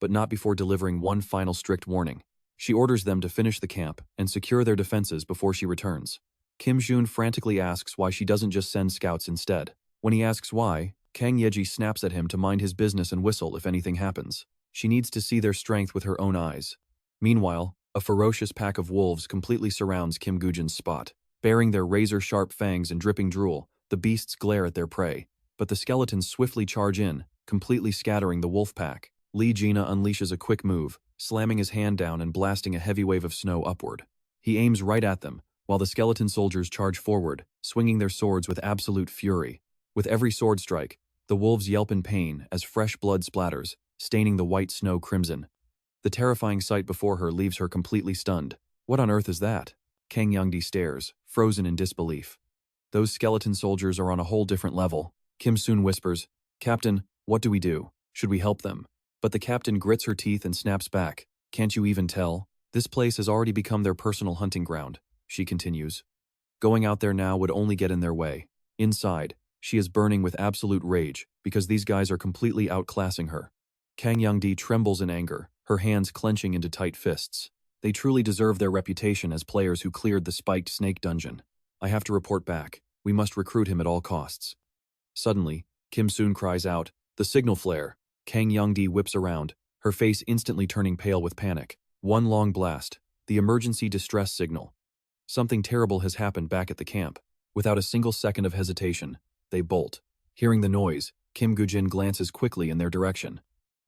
but not before delivering one final strict warning. She orders them to finish the camp and secure their defenses before she returns. Kim Jun frantically asks why she doesn't just send scouts instead. When he asks why, Kang Yeji snaps at him to mind his business and whistle if anything happens. She needs to see their strength with her own eyes. Meanwhile, a ferocious pack of wolves completely surrounds Kim Woo-jin's spot. Bearing their razor-sharp fangs and dripping drool, the beasts glare at their prey. But the skeletons swiftly charge in, completely scattering the wolf pack. Lee Jina unleashes a quick move, slamming his hand down and blasting a heavy wave of snow upward. He aims right at them, while the skeleton soldiers charge forward, swinging their swords with absolute fury. With every sword strike, the wolves yelp in pain as fresh blood splatters, staining the white snow crimson. The terrifying sight before her leaves her completely stunned. What on earth is that? Kang Youngdi stares, frozen in disbelief. Those skeleton soldiers are on a whole different level. Kim Soon whispers, "Captain, what do we do? Should we help them?" But the captain grits her teeth and snaps back. "Can't you even tell? This place has already become their personal hunting ground," she continues. Going out there now would only get in their way. Inside, she is burning with absolute rage because these guys are completely outclassing her. Kang Youngdi trembles in anger, her hands clenching into tight fists. They truly deserve their reputation as players who cleared the spiked snake dungeon. I have to report back. We must recruit him at all costs. Suddenly, Kim Soon cries out, "The signal flare!" Kang Youngdi whips around, her face instantly turning pale with panic. One long blast, the emergency distress signal. Something terrible has happened back at the camp. Without a single second of hesitation, they bolt. Hearing the noise, Kim Woo-jin glances quickly in their direction.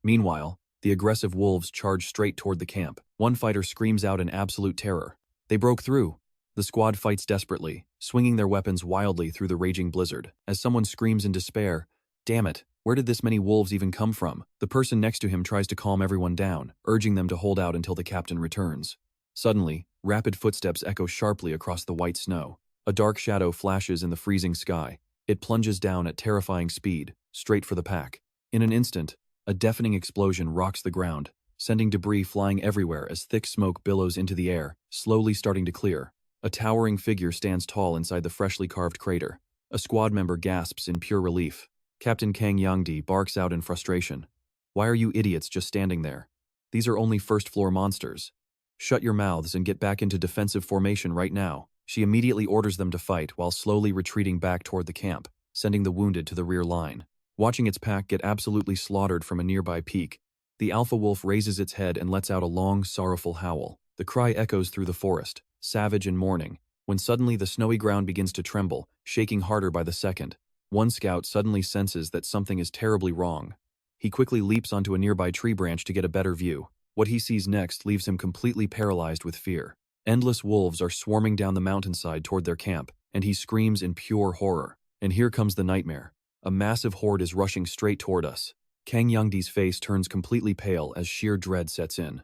Meanwhile, the aggressive wolves charge straight toward the camp. One fighter screams out in absolute terror. They broke through. The squad fights desperately, swinging their weapons wildly through the raging blizzard. As someone screams in despair, "Damn it, where did this many wolves even come from?" The person next to him tries to calm everyone down, urging them to hold out until the captain returns. Suddenly, rapid footsteps echo sharply across the white snow. A dark shadow flashes in the freezing sky. It plunges down at terrifying speed, straight for the pack. In an instant, a deafening explosion rocks the ground, sending debris flying everywhere as thick smoke billows into the air, slowly starting to clear. A towering figure stands tall inside the freshly carved crater. A squad member gasps in pure relief. Captain Kang Youngdi barks out in frustration. "Why are you idiots just standing there? These are only first-floor monsters. Shut your mouths and get back into defensive formation right now." She immediately orders them to fight while slowly retreating back toward the camp, sending the wounded to the rear line. Watching its pack get absolutely slaughtered from a nearby peak, the alpha wolf raises its head and lets out a long, sorrowful howl. The cry echoes through the forest, savage and mourning, when suddenly the snowy ground begins to tremble, shaking harder by the second. One scout suddenly senses that something is terribly wrong. He quickly leaps onto a nearby tree branch to get a better view. What he sees next leaves him completely paralyzed with fear. Endless wolves are swarming down the mountainside toward their camp, and he screams in pure horror. And here comes the nightmare. A massive horde is rushing straight toward us. Kang Youngdi's face turns completely pale as sheer dread sets in.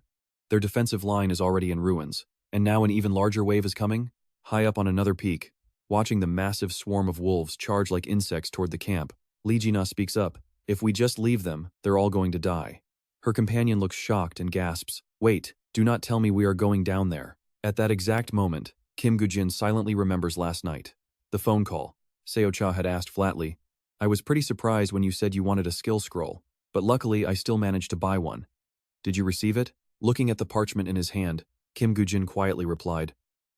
Their defensive line is already in ruins, and now an even larger wave is coming? High up on another peak, watching the massive swarm of wolves charge like insects toward the camp, Lee Jina speaks up, "If we just leave them, they're all going to die." Her companion looks shocked and gasps, "Wait, do not tell me we are going down there." At that exact moment, Kim Goo-jin silently remembers last night. The phone call. Seo-cha had asked flatly, "I was pretty surprised when you said you wanted a skill scroll, but luckily I still managed to buy one. Did you receive it?" Looking at the parchment in his hand, Kim Goo-jin quietly replied,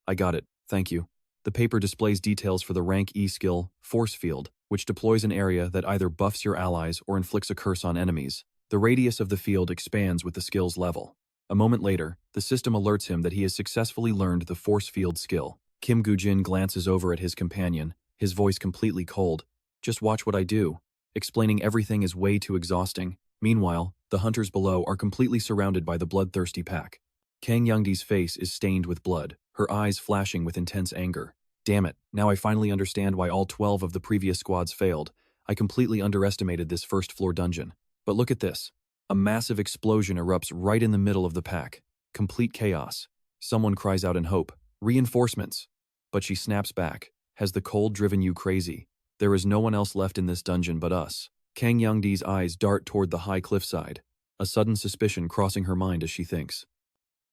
"I got it, thank you." The paper displays details for the rank E skill, Force Field, which deploys an area that either buffs your allies or inflicts a curse on enemies. The radius of the field expands with the skill's level. A moment later, the system alerts him that he has successfully learned the Force Field skill. Kim Goo-jin glances over at his companion, his voice completely cold. "Just watch what I do." Explaining everything is way too exhausting. Meanwhile, the hunters below are completely surrounded by the bloodthirsty pack. Kang Youngdee's face is stained with blood, her eyes flashing with intense anger. "Damn it, now I finally understand why all 12 of the previous squads failed. I completely underestimated this first-floor dungeon. But look at this. A massive explosion erupts right in the middle of the pack. Complete chaos. Someone cries out in hope, 'Reinforcements!' But she snaps back. 'Has the cold driven you crazy? There is no one else left in this dungeon but us.'" Kang Youngdee's eyes dart toward the high cliffside, a sudden suspicion crossing her mind as she thinks.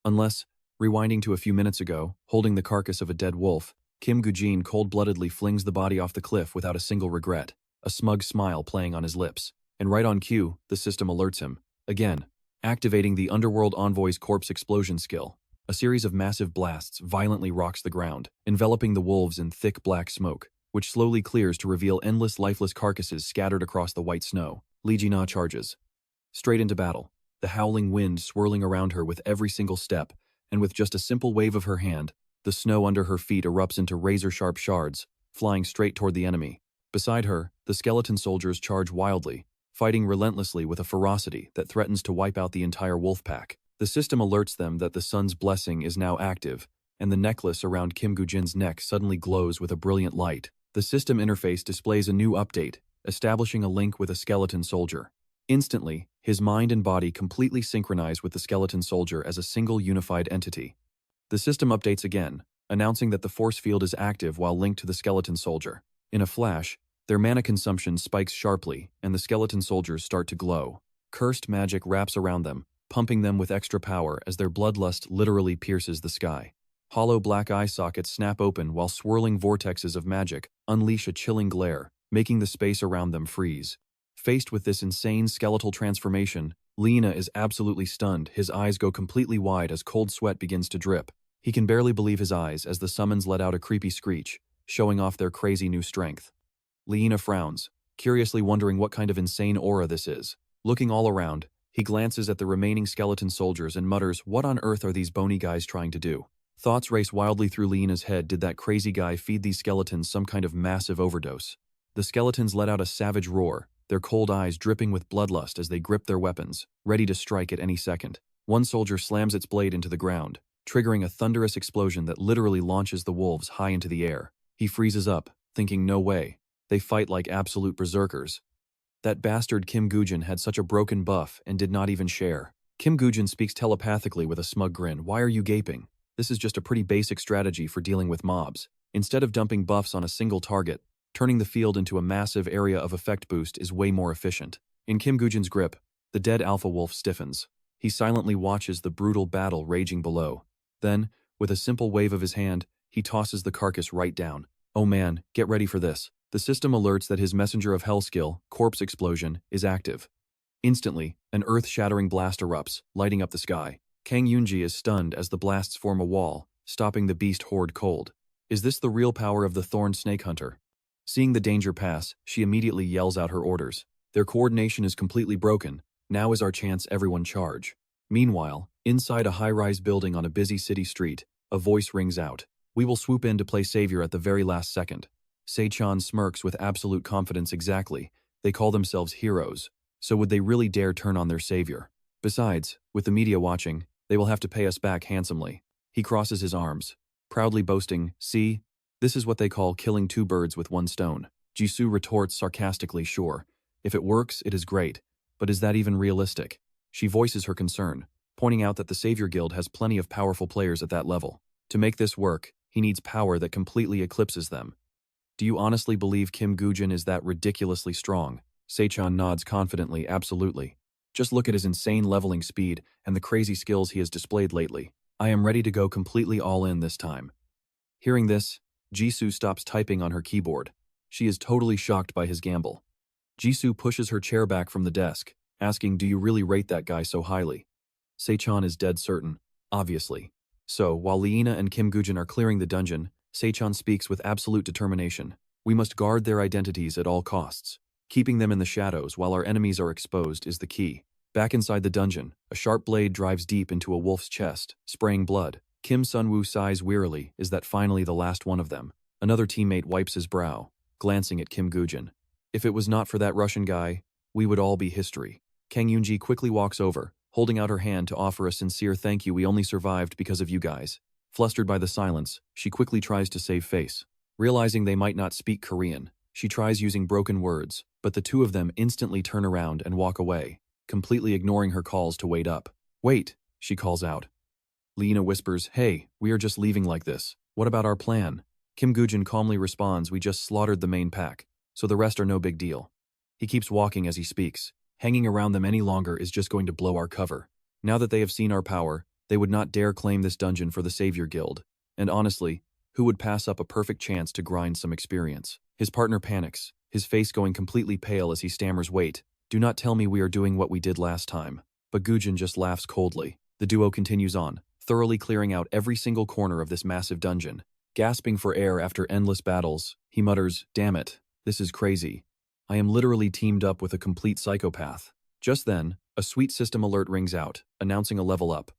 Unless, rewinding to a few minutes ago, holding the carcass of a dead wolf, Kim Goo-jin cold-bloodedly flings the body off the cliff without a single regret, a smug smile playing on his lips. And right on cue, the system alerts him. Again, activating the Underworld Envoy's corpse explosion skill. A series of massive blasts violently rocks the ground, enveloping the wolves in thick black smoke, which slowly clears to reveal endless lifeless carcasses scattered across the white snow. Lee Ji-na charges straight into battle, the howling wind swirling around her with every single step, and with just a simple wave of her hand, the snow under her feet erupts into razor-sharp shards, flying straight toward the enemy. Beside her, the skeleton soldiers charge wildly, fighting relentlessly with a ferocity that threatens to wipe out the entire wolf pack. The system alerts them that the sun's blessing is now active, and the necklace around Kim Goo-jin's neck suddenly glows with a brilliant light. The system interface displays a new update, establishing a link with a skeleton soldier. Instantly, his mind and body completely synchronize with the skeleton soldier as a single unified entity. The system updates again, announcing that the force field is active while linked to the skeleton soldier. In a flash, their mana consumption spikes sharply, and the skeleton soldiers start to glow. Cursed magic wraps around them, pumping them with extra power as their bloodlust literally pierces the sky. Hollow black eye sockets snap open while swirling vortexes of magic unleash a chilling glare, making the space around them freeze. Faced with this insane skeletal transformation, Lena is absolutely stunned. His eyes go completely wide as cold sweat begins to drip. He can barely believe his eyes as the summons let out a creepy screech, showing off their crazy new strength. Lena frowns, curiously wondering what kind of insane aura this is. Looking all around, he glances at the remaining skeleton soldiers and mutters, "What on earth are these bony guys trying to do?" Thoughts race wildly through Lena's head. Did that crazy guy feed these skeletons some kind of massive overdose? The skeletons let out a savage roar, their cold eyes dripping with bloodlust as they grip their weapons, ready to strike at any second. One soldier slams its blade into the ground, triggering a thunderous explosion that literally launches the wolves high into the air. He freezes up, thinking, no way. They fight like absolute berserkers. That bastard Kim Goo-jin had such a broken buff and did not even share. Kim Goo-jin speaks telepathically with a smug grin. "Why are you gaping? This is just a pretty basic strategy for dealing with mobs. Instead of dumping buffs on a single target, turning the field into a massive area of effect boost is way more efficient." In Kim Goo-jin's grip, the dead alpha wolf stiffens. He silently watches the brutal battle raging below. Then, with a simple wave of his hand, he tosses the carcass right down. "Oh man, get ready for this." The system alerts that his Messenger of Hell skill, Corpse Explosion, is active. Instantly, an earth-shattering blast erupts, lighting up the sky. Kang Yoonji is stunned as the blasts form a wall, stopping the beast horde cold. Is this the real power of the Thorn Snake Hunter? Seeing the danger pass, she immediately yells out her orders. Their coordination is completely broken. Now is our chance, everyone charge. Meanwhile, inside a high-rise building on a busy city street, a voice rings out. "We will swoop in to play savior at the very last second." Se-chan smirks with absolute confidence. Exactly. They call themselves heroes. So would they really dare turn on their savior? Besides, with the media watching, they will have to pay us back handsomely. He crosses his arms, proudly boasting, "See, this is what they call killing two birds with one stone." Jisoo retorts sarcastically, "Sure. If it works, it is great. But is that even realistic?" She voices her concern, pointing out that the Savior Guild has plenty of powerful players at that level. To make this work, he needs power that completely eclipses them. "Do you honestly believe Kim Goo-jin is that ridiculously strong?" Se-chan nods confidently. "Absolutely. Just look at his insane leveling speed and the crazy skills he has displayed lately. I am ready to go completely all in this time." Hearing this, Jisoo stops typing on her keyboard. She is totally shocked by his gamble. Jisoo pushes her chair back from the desk, asking, "Do you really rate that guy so highly?" Se-chan is dead certain, obviously. So, while Leena and Kim Woo-jin are clearing the dungeon, Se-chan speaks with absolute determination. "We must guard their identities at all costs. Keeping them in the shadows while our enemies are exposed is the key." Back inside the dungeon, a sharp blade drives deep into a wolf's chest, spraying blood. Kim Sun-woo sighs wearily. Is that finally the last one of them? Another teammate wipes his brow, glancing at Kim Woo-jin. "If it was not for that Russian guy, we would all be history." Kang Yoon-ji quickly walks over, holding out her hand to offer a sincere thank you. "We only survived because of you guys." Flustered by the silence, she quickly tries to save face. Realizing they might not speak Korean, she tries using broken words, but the two of them instantly turn around and walk away, completely ignoring her calls to wait up. "Wait," she calls out. Leena whispers, "Hey, we are just leaving like this. What about our plan?" Kim Woo-jin calmly responds, "We just slaughtered the main pack, so the rest are no big deal." He keeps walking as he speaks. "Hanging around them any longer is just going to blow our cover. Now that they have seen our power, they would not dare claim this dungeon for the Savior Guild. And honestly, who would pass up a perfect chance to grind some experience?" His partner panics, his face going completely pale as he stammers, "Wait, do not tell me we are doing what we did last time." But Woo-jin just laughs coldly. The duo continues on, thoroughly clearing out every single corner of this massive dungeon. Gasping for air after endless battles, he mutters, "Damn it, this is crazy. I am literally teamed up with a complete psychopath." Just then, a sweet system alert rings out, announcing a level up.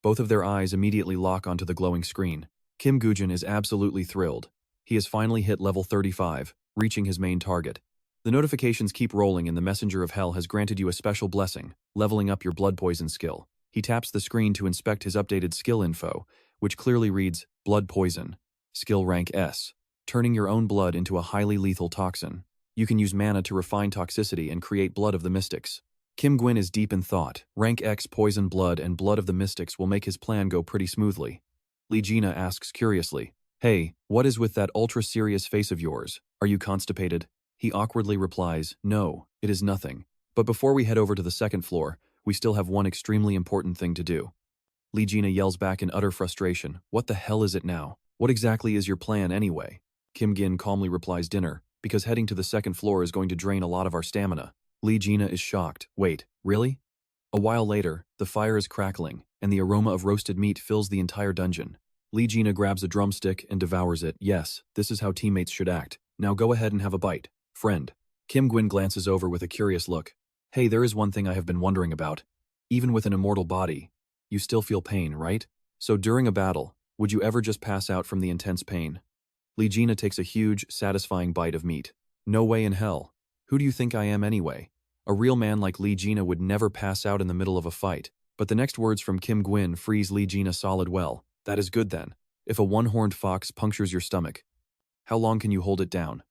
Both of their eyes immediately lock onto the glowing screen. Kim Woo-jin is absolutely thrilled. He has finally hit level 35, reaching his main target. The notifications keep rolling and the Messenger of Hell has granted you a special blessing, leveling up your blood poison skill. He taps the screen to inspect his updated skill info, which clearly reads, Blood Poison. Skill rank S. Turning your own blood into a highly lethal toxin. You can use mana to refine toxicity and create Blood of the Mystics. Kim Gwyn is deep in thought. Rank X Poison Blood and Blood of the Mystics will make his plan go pretty smoothly. Lee Gina asks curiously, "Hey, what is with that ultra-serious face of yours? Are you constipated?" He awkwardly replies, "No, it is nothing. But before we head over to the second floor, we still have one extremely important thing to do." Lee Gina yells back in utter frustration, "What the hell is it now? What exactly is your plan anyway?" Kim Gin calmly replies, "Dinner, because heading to the second floor is going to drain a lot of our stamina." Lee Gina is shocked. "Wait, really?" A while later, the fire is crackling, and the aroma of roasted meat fills the entire dungeon. Lee Gina grabs a drumstick and devours it. "Yes, this is how teammates should act. Now go ahead and have a bite, friend." Kim Gwyn glances over with a curious look. "Hey, there is one thing I have been wondering about. Even with an immortal body, you still feel pain, right? So during a battle, would you ever just pass out from the intense pain?" Lee Gina takes a huge, satisfying bite of meat. "No way in hell. Who do you think I am anyway? A real man like Lee Gina would never pass out in the middle of a fight." But the next words from Kim Gwyn freeze Lee Gina solid. "Well, that is good then. If a one-horned fox punctures your stomach, how long can you hold it down?"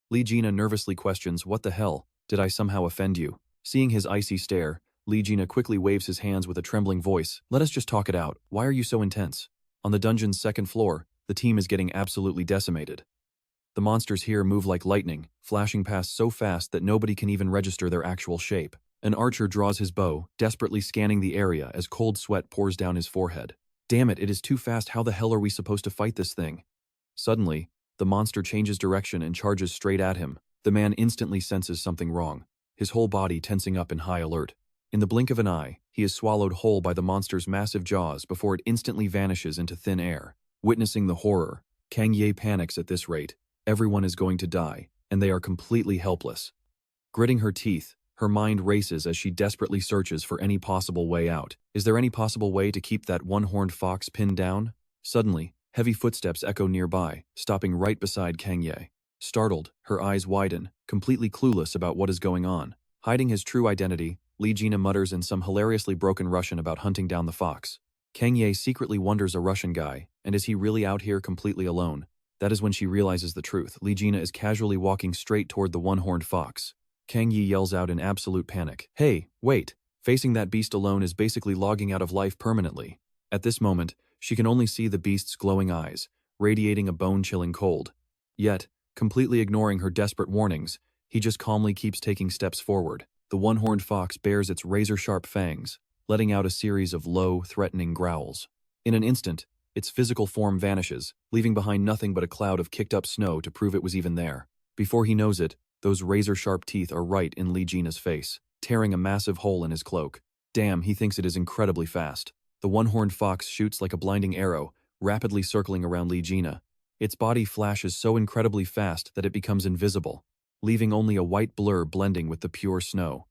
Lee Gina nervously questions, "What the hell? Did I somehow offend you?" Seeing his icy stare, Lee Gina quickly waves his hands with a trembling voice. "Let us just talk it out. Why are you so intense?" On the dungeon's second floor, the team is getting absolutely decimated. The monsters here move like lightning, flashing past so fast that nobody can even register their actual shape. An archer draws his bow, desperately scanning the area as cold sweat pours down his forehead. "Damn it, it is too fast. How the hell are we supposed to fight this thing?" Suddenly, the monster changes direction and charges straight at him. The man instantly senses something wrong, his whole body tensing up in high alert. In the blink of an eye, he is swallowed whole by the monster's massive jaws before it instantly vanishes into thin air. Witnessing the horror, Kang Ye panics. At this rate, everyone is going to die, and they are completely helpless. Gritting her teeth, her mind races as she desperately searches for any possible way out. Is there any possible way to keep that one-horned fox pinned down? Suddenly, heavy footsteps echo nearby, stopping right beside Kang Ye. Startled, her eyes widen, completely clueless about what is going on. Hiding his true identity, Lee Gina mutters in some hilariously broken Russian about hunting down the fox. Kang Ye secretly wonders, a Russian guy, and is he really out here completely alone? That is when she realizes the truth. Lee Gina is casually walking straight toward the one-horned fox. Kang Yi yells out in absolute panic, "Hey, wait! Facing that beast alone is basically logging out of life permanently." At this moment, she can only see the beast's glowing eyes, radiating a bone-chilling cold. Yet, completely ignoring her desperate warnings, he just calmly keeps taking steps forward. The one-horned fox bares its razor-sharp fangs, letting out a series of low, threatening growls. In an instant, its physical form vanishes, leaving behind nothing but a cloud of kicked-up snow to prove it was even there. Before he knows it, those razor-sharp teeth are right in Lee Jina's face, tearing a massive hole in his cloak. Damn, he thinks it is incredibly fast. The one-horned fox shoots like a blinding arrow, rapidly circling around Lee Jina. Its body flashes so incredibly fast that it becomes invisible, leaving only a white blur blending with the pure snow.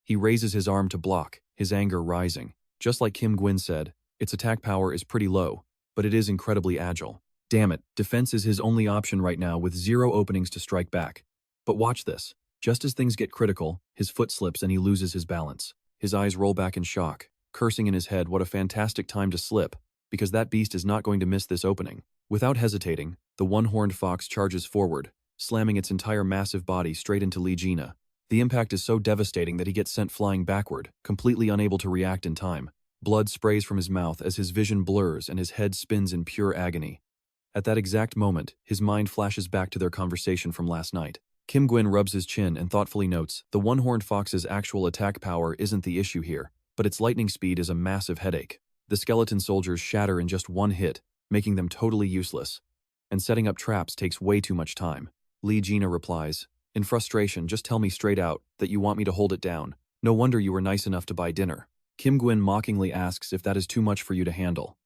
He raises his arm to block, his anger rising. Just like Kim Gwyn said, its attack power is pretty low, but it is incredibly agile. Damn it, defense is his only option right now with 0 openings to strike back. But watch this. Just as things get critical, his foot slips and he loses his balance. His eyes roll back in shock, cursing in his head what a fantastic time to slip, because that beast is not going to miss this opening. Without hesitating, the one-horned fox charges forward, slamming its entire massive body straight into Lee Jina. The impact is so devastating that he gets sent flying backward, completely unable to react in time. Blood sprays from his mouth as his vision blurs and his head spins in pure agony. At that exact moment, his mind flashes back to their conversation from last night. Kim Gwyn rubs his chin and thoughtfully notes, the one-horned fox's actual attack power isn't the issue here, but its lightning speed is a massive headache. The skeleton soldiers shatter in just one hit, making them totally useless. And setting up traps takes way too much time. Lee Jina replies, in frustration, just tell me straight out that you want me to hold it down. No wonder you were nice enough to buy dinner. Kim Gwyn mockingly asks if that is too much for you to handle.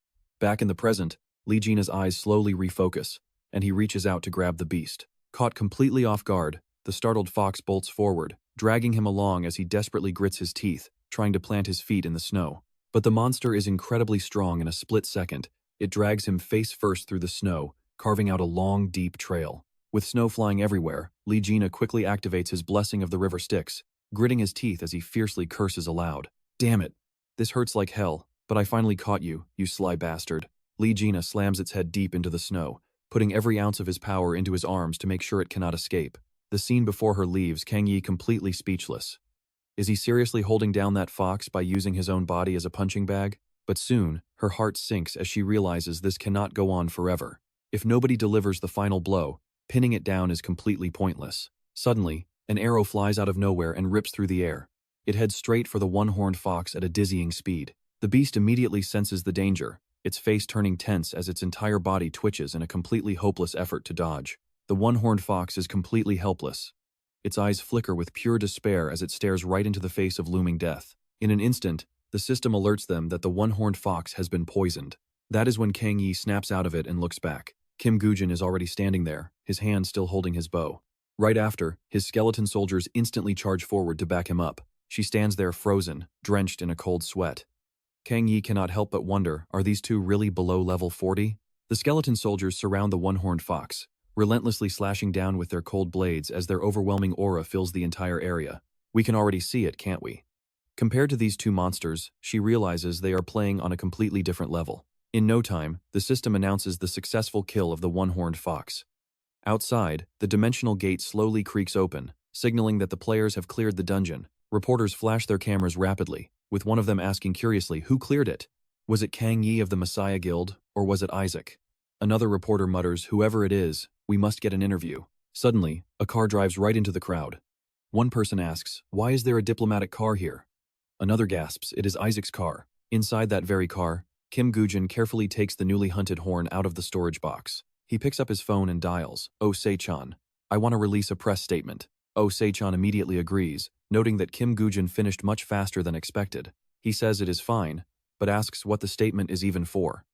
Back in the present, Lee Jina's eyes slowly refocus, and he reaches out to grab the beast. Caught completely off guard, the startled fox bolts forward, dragging him along as he desperately grits his teeth, trying to plant his feet in the snow. But the monster is incredibly strong. In a split second, it drags him face first through the snow, carving out a long, deep trail. With snow flying everywhere, Lee Jina quickly activates his blessing of the river Styx, gritting his teeth as he fiercely curses aloud. Damn it. This hurts like hell, but I finally caught you, you sly bastard. Lee Jina slams its head deep into the snow, putting every ounce of his power into his arms to make sure it cannot escape. The scene before her leaves Kang Yi completely speechless. Is he seriously holding down that fox by using his own body as a punching bag? But soon, her heart sinks as she realizes this cannot go on forever. If nobody delivers the final blow, pinning it down is completely pointless. Suddenly, an arrow flies out of nowhere and rips through the air. It heads straight for the one-horned fox at a dizzying speed. The beast immediately senses the danger, its face turning tense as its entire body twitches in a completely hopeless effort to dodge. The one-horned fox is completely helpless. Its eyes flicker with pure despair as it stares right into the face of looming death. In an instant, the system alerts them that the one-horned fox has been poisoned. That is when Kang Yi snaps out of it and looks back. Kim Woo-jin is already standing there, his hand still holding his bow. Right after, his skeleton soldiers instantly charge forward to back him up. She stands there frozen, drenched in a cold sweat. Kang Yi cannot help but wonder, are these two really below level 40? The skeleton soldiers surround the one-horned fox, relentlessly slashing down with their cold blades as their overwhelming aura fills the entire area. We can already see it, can't we? Compared to these two monsters, she realizes they are playing on a completely different level. In no time, the system announces the successful kill of the one-horned fox. Outside, the dimensional gate slowly creaks open, signaling that the players have cleared the dungeon. Reporters flash their cameras rapidly, with one of them asking curiously, who cleared it? Was it Kang Yi of the Messiah Guild, or was it Isaac? Another reporter mutters, whoever it is, we must get an interview. Suddenly, a car drives right into the crowd. One person asks, why is there a diplomatic car here? Another gasps, it is Isaac's car. Inside that very car, Kim Woo-jin carefully takes the newly hunted horn out of the storage box. He picks up his phone and dials, "Oh Se-chan, I want to release a press statement." Oh Se-chan immediately agrees, noting that Kim Woo-jin finished much faster than expected. He says it is fine, but asks what the statement is even for.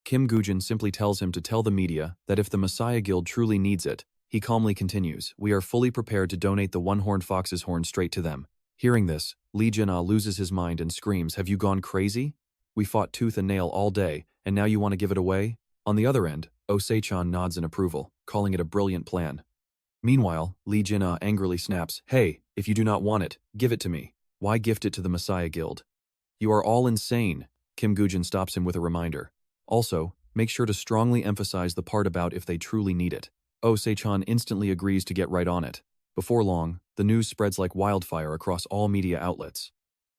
Kim Woo-jin simply tells him to tell the media that if the Messiah Guild truly needs it, he calmly continues, we are fully prepared to donate the one-horned fox's horn straight to them. Hearing this, Lee Jina loses his mind and screams, have you gone crazy? We fought tooth and nail all day, and now you want to give it away? On the other end, Oh Se-chan nods in approval, calling it a brilliant plan. Meanwhile, Lee Jina angrily snaps, hey, if you do not want it, give it to me. Why gift it to the Messiah Guild? You are all insane. Kim Woo-jin stops him with a reminder. Also, make sure to strongly emphasize the part about if they truly need it. Oh Se-chan instantly agrees to get right on it. Before long, the news spreads like wildfire across all media outlets.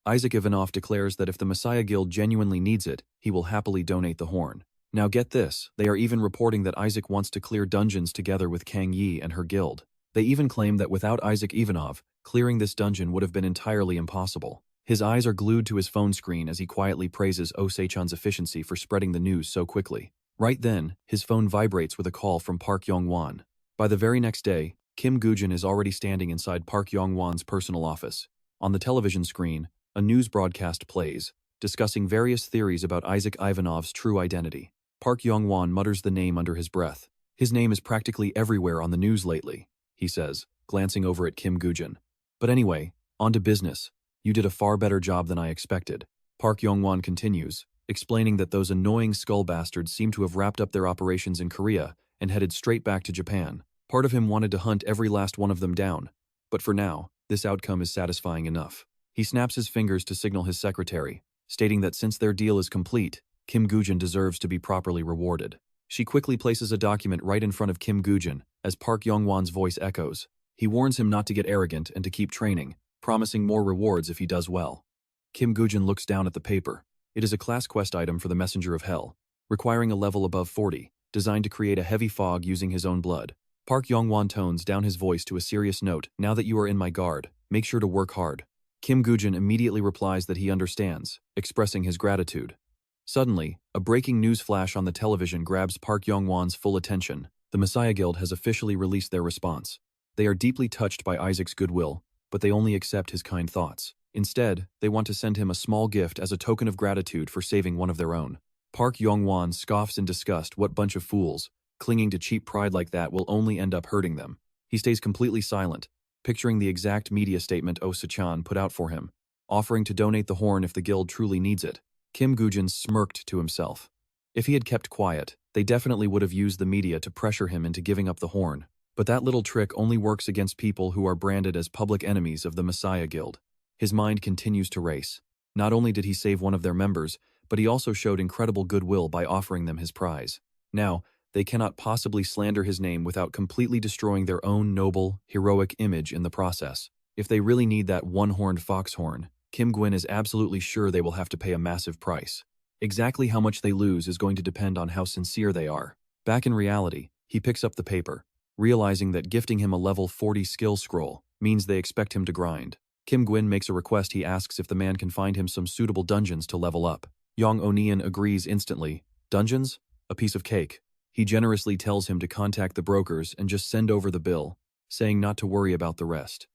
Isaac Ivanov declares that if the Messiah Guild genuinely needs it, he will happily donate the horn. Now get this, they are even reporting that Isaac wants to clear dungeons together with Kang Yi and her guild. They even claim that without Isaac Ivanov, clearing this dungeon would have been entirely impossible. His eyes are glued to his phone screen as he quietly praises Oh Se-chan's efficiency for spreading the news so quickly. Right then, his phone vibrates with a call from Park Yong-won. By the very next day, Kim Woo-jin is already standing inside Park Yong-won's personal office. On the television screen, a news broadcast plays, discussing various theories about Isaac Ivanov's true identity. Park Yong-won mutters the name under his breath. His name is practically everywhere on the news lately, he says, glancing over at Kim Woo-jin. But anyway, on to business. You did a far better job than I expected. Park Yong-won continues, explaining that those annoying skull bastards seem to have wrapped up their operations in Korea and headed straight back to Japan. Part of him wanted to hunt every last one of them down. But for now, this outcome is satisfying enough. He snaps his fingers to signal his secretary, stating that since their deal is complete, Kim Woo-jin deserves to be properly rewarded. She quickly places a document right in front of Kim Woo-jin, as Park Yong-won's voice echoes. He warns him not to get arrogant and to keep training, promising more rewards if he does well. Kim Woo-jin looks down at the paper. It is a class quest item for the Messenger of Hell, requiring a level above 40, designed to create a heavy fog using his own blood. Park Yong-won tones down his voice to a serious note. Now that you are in my guard, make sure to work hard. Kim Woo-jin immediately replies that he understands, expressing his gratitude. Suddenly, a breaking news flash on the television grabs Park Yong-won's full attention. The Messiah Guild has officially released their response. They are deeply touched by Isaac's goodwill, but they only accept his kind thoughts. Instead, they want to send him a small gift as a token of gratitude for saving one of their own. Park Yong-won scoffs in disgust. What bunch of fools. Clinging to cheap pride like that will only end up hurting them. He stays completely silent, picturing the exact media statement Se-jun put out for him, offering to donate the horn if the guild truly needs it. Kim Woo-jin smirked to himself. If he had kept quiet, they definitely would have used the media to pressure him into giving up the horn. But that little trick only works against people who are branded as public enemies of the Messiah Guild. His mind continues to race. Not only did he save one of their members, but he also showed incredible goodwill by offering them his prize. Now, they cannot possibly slander his name without completely destroying their own noble, heroic image in the process. If they really need that one-horned foxhorn, Kim Gwyn is absolutely sure they will have to pay a massive price. Exactly how much they lose is going to depend on how sincere they are. Back in reality, he picks up the paper, realizing that gifting him a level 40 skill scroll means they expect him to grind. Kim Gwyn makes a request. He asks if the man can find him some suitable dungeons to level up. Yong Onion agrees instantly. Dungeons? A piece of cake. He generously tells him to contact the brokers and just send over the bill, saying not to worry about the rest.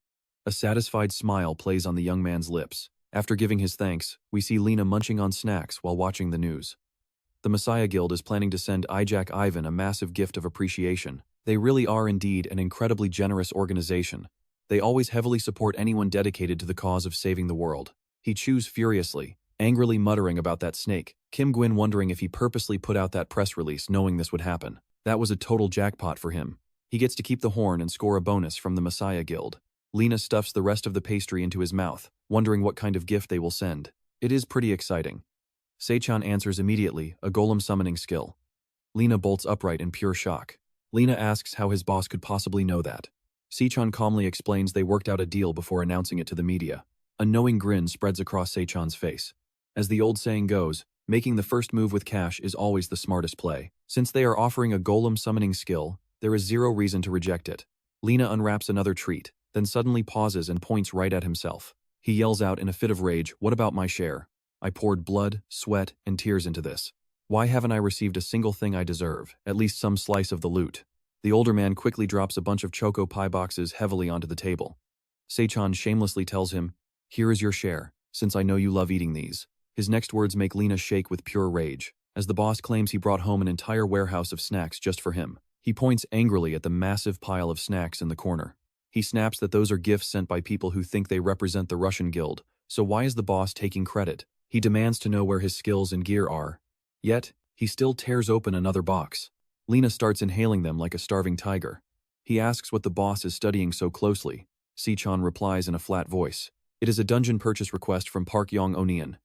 A satisfied smile plays on the young man's lips. After giving his thanks, we see Lena munching on snacks while watching the news. The Messiah Guild is planning to send Ijak Ivan a massive gift of appreciation. They really are indeed an incredibly generous organization. They always heavily support anyone dedicated to the cause of saving the world. He chews furiously, angrily muttering about that snake. Kim Gwyn wondering if he purposely put out that press release knowing this would happen. That was a total jackpot for him. He gets to keep the horn and score a bonus from the Messiah Guild. Lena stuffs the rest of the pastry into his mouth, wondering what kind of gift they will send. It is pretty exciting. Se-jun answers immediately, a golem summoning skill. Lena bolts upright in pure shock. Lena asks how his boss could possibly know that. Se-jun calmly explains they worked out a deal before announcing it to the media. A knowing grin spreads across Se-jun's face. As the old saying goes, making the first move with cash is always the smartest play. Since they are offering a golem summoning skill, there is zero reason to reject it. Lena unwraps another treat, then suddenly pauses and points right at himself. He yells out in a fit of rage, "What about my share? I poured blood, sweat, and tears into this. Why haven't I received a single thing I deserve, at least some slice of the loot?" The older man quickly drops a bunch of choco pie boxes heavily onto the table. Se-jun shamelessly tells him, "Here is your share, since I know you love eating these." His next words make Lena shake with pure rage, as the boss claims he brought home an entire warehouse of snacks just for him. He points angrily at the massive pile of snacks in the corner. He snaps that those are gifts sent by people who think they represent the Russian guild, so why is the boss taking credit? He demands to know where his skills and gear are. Yet, he still tears open another box. Lena starts inhaling them like a starving tiger. He asks what the boss is studying so closely. Se-jun replies in a flat voice. It is a dungeon purchase request from Park Yong-onion.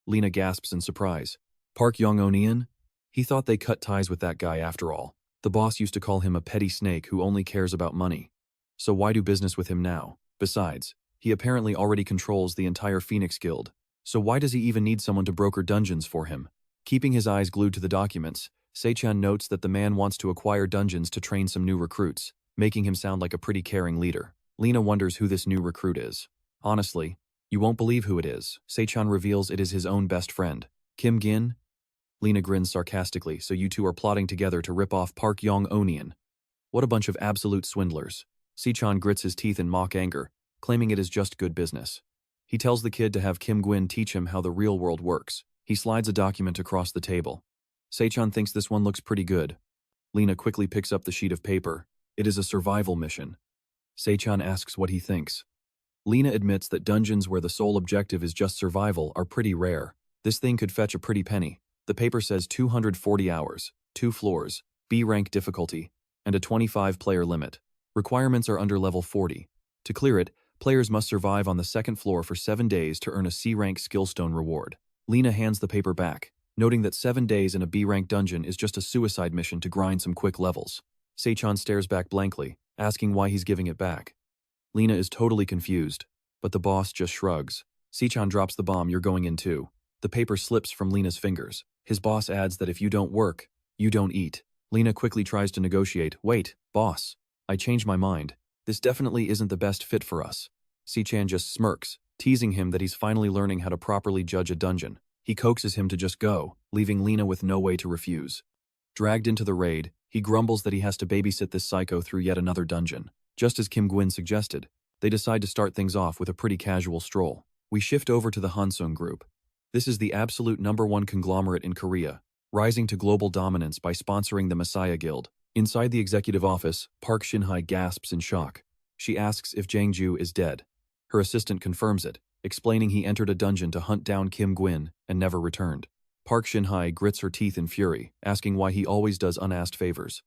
Lena gasps in surprise. Park Yong-onion? He thought they cut ties with that guy after all. The boss used to call him a petty snake who only cares about money. So why do business with him now? Besides, he apparently already controls the entire Phoenix Guild. So why does he even need someone to broker dungeons for him? Keeping his eyes glued to the documents, Se-jun notes that the man wants to acquire dungeons to train some new recruits, making him sound like a pretty caring leader. Lena wonders who this new recruit is. Honestly, you won't believe who it is. Se-jun reveals it is his own best friend, Kim Gin. Lena grins sarcastically, so you two are plotting together to rip off Park Yong-onian. What a bunch of absolute swindlers. Se-chan grits his teeth in mock anger, claiming it is just good business. He tells the kid to have Kim Gwin teach him how the real world works. He slides a document across the table. Se-chan thinks this one looks pretty good. Lena quickly picks up the sheet of paper. It is a survival mission. Se-chan asks what he thinks. Lena admits that dungeons where the sole objective is just survival are pretty rare. This thing could fetch a pretty penny. The paper says 240 hours, 2 floors, B-rank difficulty, and a 25-player limit. Requirements are under level 40. To clear it, players must survive on the second floor for 7 days to earn a C-rank skillstone reward. Lena hands the paper back, noting that 7 days in a B-rank dungeon is just a suicide mission to grind some quick levels. Se-chan stares back blankly, asking why he's giving it back. Lena is totally confused, but the boss just shrugs. Se-chan drops the bomb. You're going in too. The paper slips from Lena's fingers. His boss adds that if you don't work, you don't eat. Lena quickly tries to negotiate. Wait, boss. I changed my mind. This definitely isn't the best fit for us. Se-chan just smirks, teasing him that he's finally learning how to properly judge a dungeon. He coaxes him to just go, leaving Lena with no way to refuse. Dragged into the raid, he grumbles that he has to babysit this psycho through yet another dungeon. Just as Kim Gwin suggested, they decide to start things off with a pretty casual stroll. We shift over to the Hansung group. This is the absolute #1 conglomerate in Korea, rising to global dominance by sponsoring the Messiah Guild. Inside the executive office, Park Shin-hye gasps in shock. She asks if Jang-ju is dead. Her assistant confirms it, explaining he entered a dungeon to hunt down Kim Gwin and never returned. Park Shin-hye grits her teeth in fury, asking why he always does unasked favors.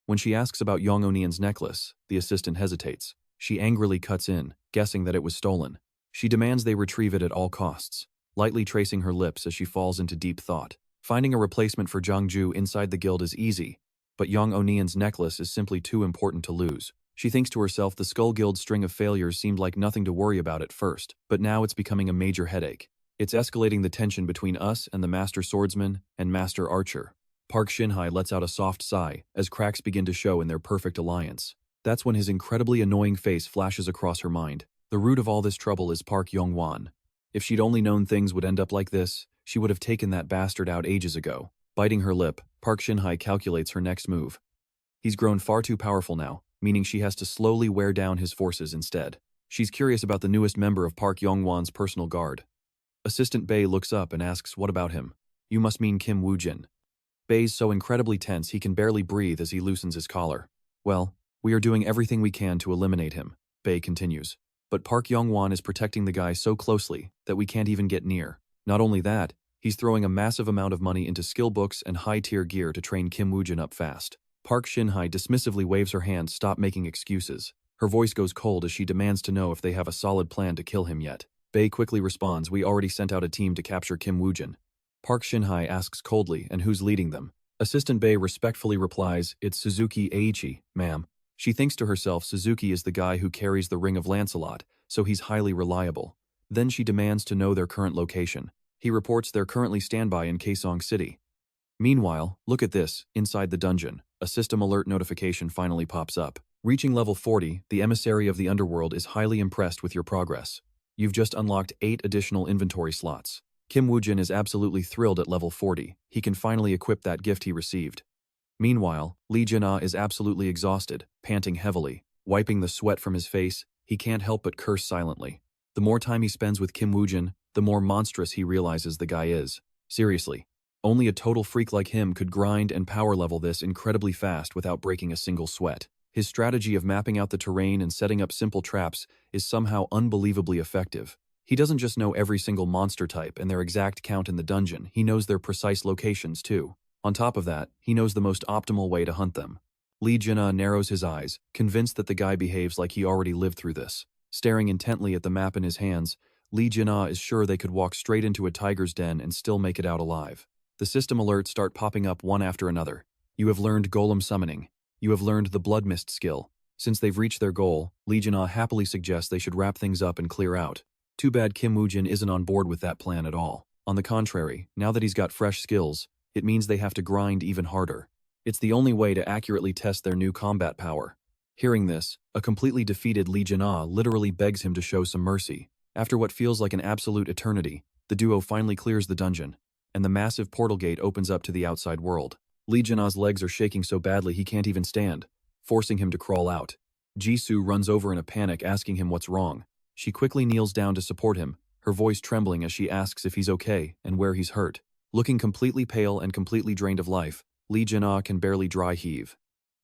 When she asks about Yong-onian's necklace, the assistant hesitates. She angrily cuts in, guessing that it was stolen. She demands they retrieve it at all costs, lightly tracing her lips as she falls into deep thought. Finding a replacement for Jang-ju inside the guild is easy, but Yong-onian's necklace is simply too important to lose. She thinks to herself the Skull Guild's string of failures seemed like nothing to worry about at first, but now it's becoming a major headache. It's escalating the tension between us and the Master Swordsman and Master Archer. Park Shin-hye lets out a soft sigh as cracks begin to show in their perfect alliance. That's when his incredibly annoying face flashes across her mind. The root of all this trouble is Park Yong-wan. If she'd only known things would end up like this, she would have taken that bastard out ages ago. Biting her lip, Park Shin-hye calculates her next move. He's grown far too powerful now, meaning she has to slowly wear down his forces instead. She's curious about the newest member of Park Yong-wan's personal guard. Assistant Bae looks up and asks what about him. You must mean Kim Woo-jin. Bae's so incredibly tense he can barely breathe as he loosens his collar. Well, we are doing everything we can to eliminate him, Bae continues. But Park Yong-wan is protecting the guy so closely that we can't even get near. Not only that, he's throwing a massive amount of money into skill books and high-tier gear to train Kim Woo-jin up fast. Park Shin-hye dismissively waves her hand, stop making excuses. Her voice goes cold as she demands to know if they have a solid plan to kill him yet. Bae quickly responds, we already sent out a team to capture Kim Woo-jin. Park Shin-hye asks coldly, and who's leading them? Assistant Bae respectfully replies, it's Suzuki Eiichi, ma'am. She thinks to herself Suzuki is the guy who carries the Ring of Lancelot, so he's highly reliable. Then she demands to know their current location. He reports they're currently standby in Kaesong City. Meanwhile, look at this, inside the dungeon, a system alert notification finally pops up. Reaching level 40, the Emissary of the Underworld is highly impressed with your progress. You've just unlocked 8 additional inventory slots. Kim Woo-jin is absolutely thrilled at level 40. He can finally equip that gift he received. Meanwhile, Lee Jin-ah is absolutely exhausted, panting heavily. Wiping the sweat from his face, he can't help but curse silently. The more time he spends with Kim Woo-jin, the more monstrous he realizes the guy is. Seriously, only a total freak like him could grind and power level this incredibly fast without breaking a single sweat. His strategy of mapping out the terrain and setting up simple traps is somehow unbelievably effective. He doesn't just know every single monster type and their exact count in the dungeon, he knows their precise locations too. On top of that, he knows the most optimal way to hunt them. Lee Jin-ah narrows his eyes, convinced that the guy behaves like he already lived through this. Staring intently at the map in his hands, Lee Jin-ah is sure they could walk straight into a tiger's den and still make it out alive. The system alerts start popping up one after another. You have learned golem summoning. You have learned the blood mist skill. Since they've reached their goal, Lee Jin-ah happily suggests they should wrap things up and clear out. Too bad Kim Woo-jin isn't on board with that plan at all. On the contrary, now that he's got fresh skills, it means they have to grind even harder. It's the only way to accurately test their new combat power. Hearing this, a completely defeated Lee Jin-ah literally begs him to show some mercy. After what feels like an absolute eternity, the duo finally clears the dungeon. and the massive portal gate opens up to the outside world. Lee Jin-ah's legs are shaking so badly he can't even stand, forcing him to crawl out. Jisoo runs over in a panic asking him what's wrong. She quickly kneels down to support him, her voice trembling as she asks if he's okay and where he's hurt. Looking completely pale and completely drained of life, Lee Jin-ah can barely dry heave.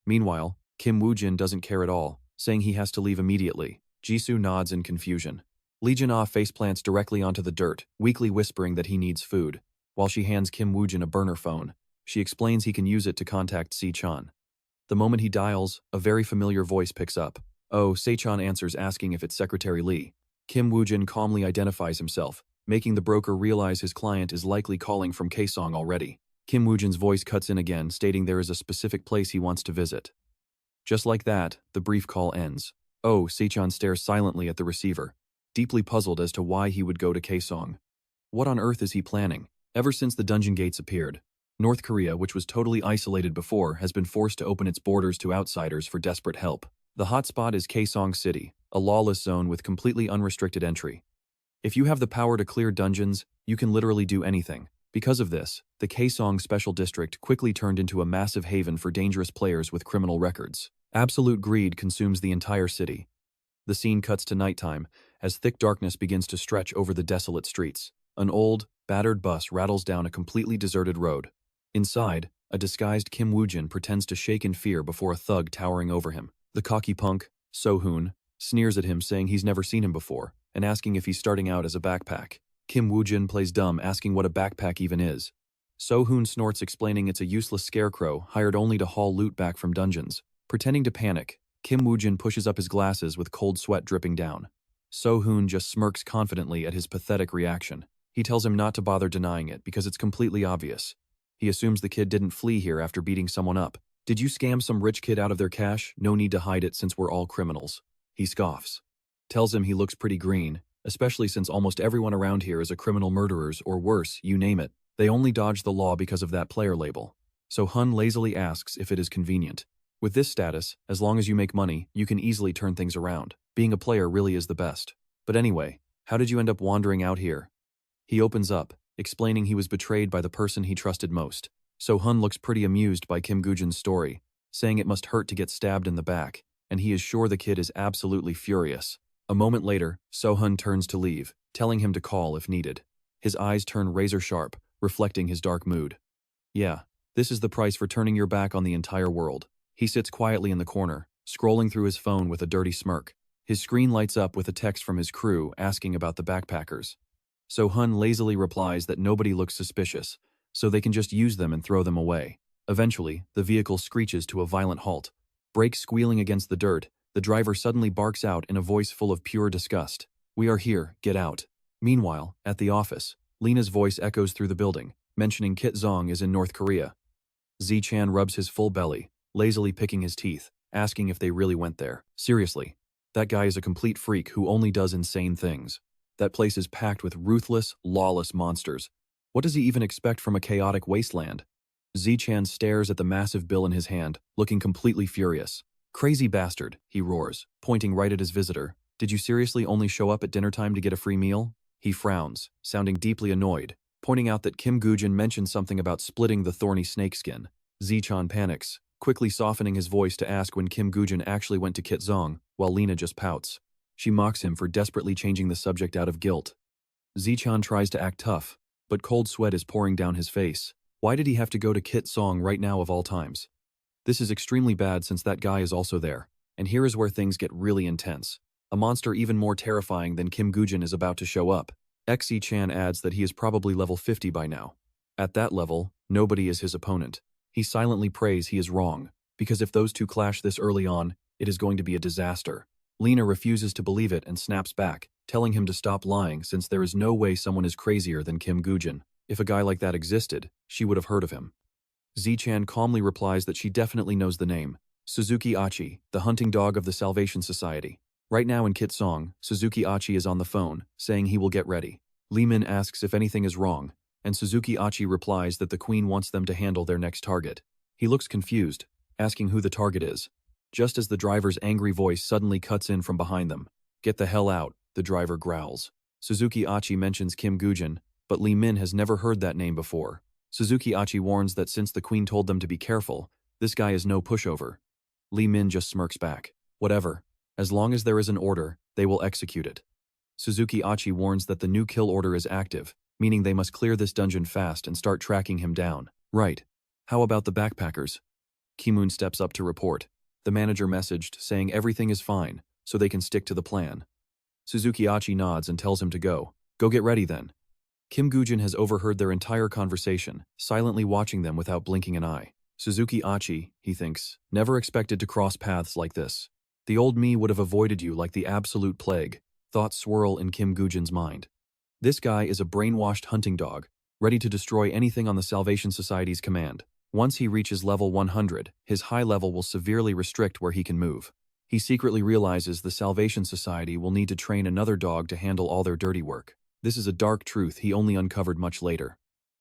Meanwhile, Kim Woo-jin doesn't care at all, saying he has to leave immediately. Jisoo nods in confusion. Lee Jin-ah faceplants directly onto the dirt, weakly whispering that he needs food. While she hands Kim Woo-jin a burner phone, she explains he can use it to contact Se-chan. The moment he dials, a very familiar voice picks up. Oh, Se-chan answers asking if it's Secretary Lee. Kim Woo-jin calmly identifies himself, making the broker realize his client is likely calling from Kaesong already. Kim Woo-jin's voice cuts in again, stating there is a specific place he wants to visit. Just like that, the brief call ends. Oh, Se-chan stares silently at the receiver, deeply puzzled as to why he would go to Kaesong. What on earth is he planning? Ever since the dungeon gates appeared, North Korea, which was totally isolated before, has been forced to open its borders to outsiders for desperate help. The hotspot is Kaesong City, a lawless zone with completely unrestricted entry. If you have the power to clear dungeons, you can literally do anything. Because of this, the Kaesong Special District quickly turned into a massive haven for dangerous players with criminal records. Absolute greed consumes the entire city. The scene cuts to nighttime, as thick darkness begins to stretch over the desolate streets. An old, battered bus rattles down a completely deserted road. Inside, a disguised Kim Woo-jin pretends to shake in fear before a thug towering over him. The cocky punk, Se-jun, sneers at him saying he's never seen him before, and asking if he's starting out as a backpack. Kim Woo-jin plays dumb, asking what a backpack even is. Se-jun snorts, explaining it's a useless scarecrow hired only to haul loot back from dungeons. Pretending to panic, Kim Woo-jin pushes up his glasses with cold sweat dripping down. Se-jun just smirks confidently at his pathetic reaction. He tells him not to bother denying it because it's completely obvious. He assumes the kid didn't flee here after beating someone up. Did you scam some rich kid out of their cash? No need to hide it since we're all criminals. He scoffs. Tells him he looks pretty green, especially since almost everyone around here is a criminal murderers or worse, you name it. They only dodge the law because of that player label. So Hun lazily asks if it is convenient. With this status, as long as you make money, you can easily turn things around. Being a player really is the best. But anyway, how did you end up wandering out here? He opens up, explaining he was betrayed by the person he trusted most. So Hun looks pretty amused by Kim Woo-jin's story, saying it must hurt to get stabbed in the back, and he is sure the kid is absolutely furious. A moment later, Se-jun turns to leave, telling him to call if needed. His eyes turn razor-sharp, reflecting his dark mood. Yeah, this is the price for turning your back on the entire world. He sits quietly in the corner, scrolling through his phone with a dirty smirk. His screen lights up with a text from his crew asking about the backpackers. Se-jun lazily replies that nobody looks suspicious, so they can just use them and throw them away. Eventually, the vehicle screeches to a violent halt. Brakes squealing against the dirt, the driver suddenly barks out in a voice full of pure disgust. We are here, get out. Meanwhile, at the office, Lena's voice echoes through the building, mentioning Kit Zong is in North Korea. Z-chan rubs his full belly, lazily picking his teeth, asking if they really went there. Seriously, that guy is a complete freak who only does insane things. That place is packed with ruthless, lawless monsters. What does he even expect from a chaotic wasteland? Z-chan stares at the massive bill in his hand, looking completely furious. Crazy bastard, he roars, pointing right at his visitor. Did you seriously only show up at dinner time to get a free meal? He frowns, sounding deeply annoyed, pointing out that Kim Woo-jin mentioned something about splitting the thorny snakeskin. Z-chan panics, quickly softening his voice to ask when Kim Woo-jin actually went to Kit Zong, while Lena just pouts. She mocks him for desperately changing the subject out of guilt. Z-chan tries to act tough, but cold sweat is pouring down his face. Why did he have to go to Kit Zong right now of all times? This is extremely bad since that guy is also there, and here is where things get really intense. A monster even more terrifying than Kim Woo-jin is about to show up. XE-chan adds that he is probably level 50 by now. At that level, nobody is his opponent. He silently prays he is wrong, because if those two clash this early on, it is going to be a disaster. Lena refuses to believe it and snaps back, telling him to stop lying since there is no way someone is crazier than Kim Woo-jin. If a guy like that existed, she would have heard of him. Z-chan calmly replies that she definitely knows the name. Suzuki Achi, the hunting dog of the Salvation Society. Right now in Kit Zong, Suzuki Achi is on the phone, saying he will get ready. Lee Min asks if anything is wrong, and Suzuki Achi replies that the queen wants them to handle their next target. He looks confused, asking who the target is. Just as the driver's angry voice suddenly cuts in from behind them. Get the hell out, the driver growls. Suzuki Achi mentions Kim Woo-jin, but Lee Min has never heard that name before. Suzuki Achi warns that since the queen told them to be careful, this guy is no pushover. Lee Min just smirks back. Whatever. As long as there is an order, they will execute it. Suzuki Achi warns that the new kill order is active, meaning they must clear this dungeon fast and start tracking him down. Right. How about the backpackers? Ki-moon steps up to report. The manager messaged saying everything is fine, so they can stick to the plan. Suzuki Achi nods and tells him to go. Go get ready then. Kim Goo-jin has overheard their entire conversation, silently watching them without blinking an eye. Suzuki Achi, he thinks, never expected to cross paths like this. The old me would have avoided you like the absolute plague. Thoughts swirl in Kim Goo-jin's mind. This guy is a brainwashed hunting dog, ready to destroy anything on the Salvation Society's command. Once he reaches level 100, his high level will severely restrict where he can move. He secretly realizes the Salvation Society will need to train another dog to handle all their dirty work. This is a dark truth he only uncovered much later.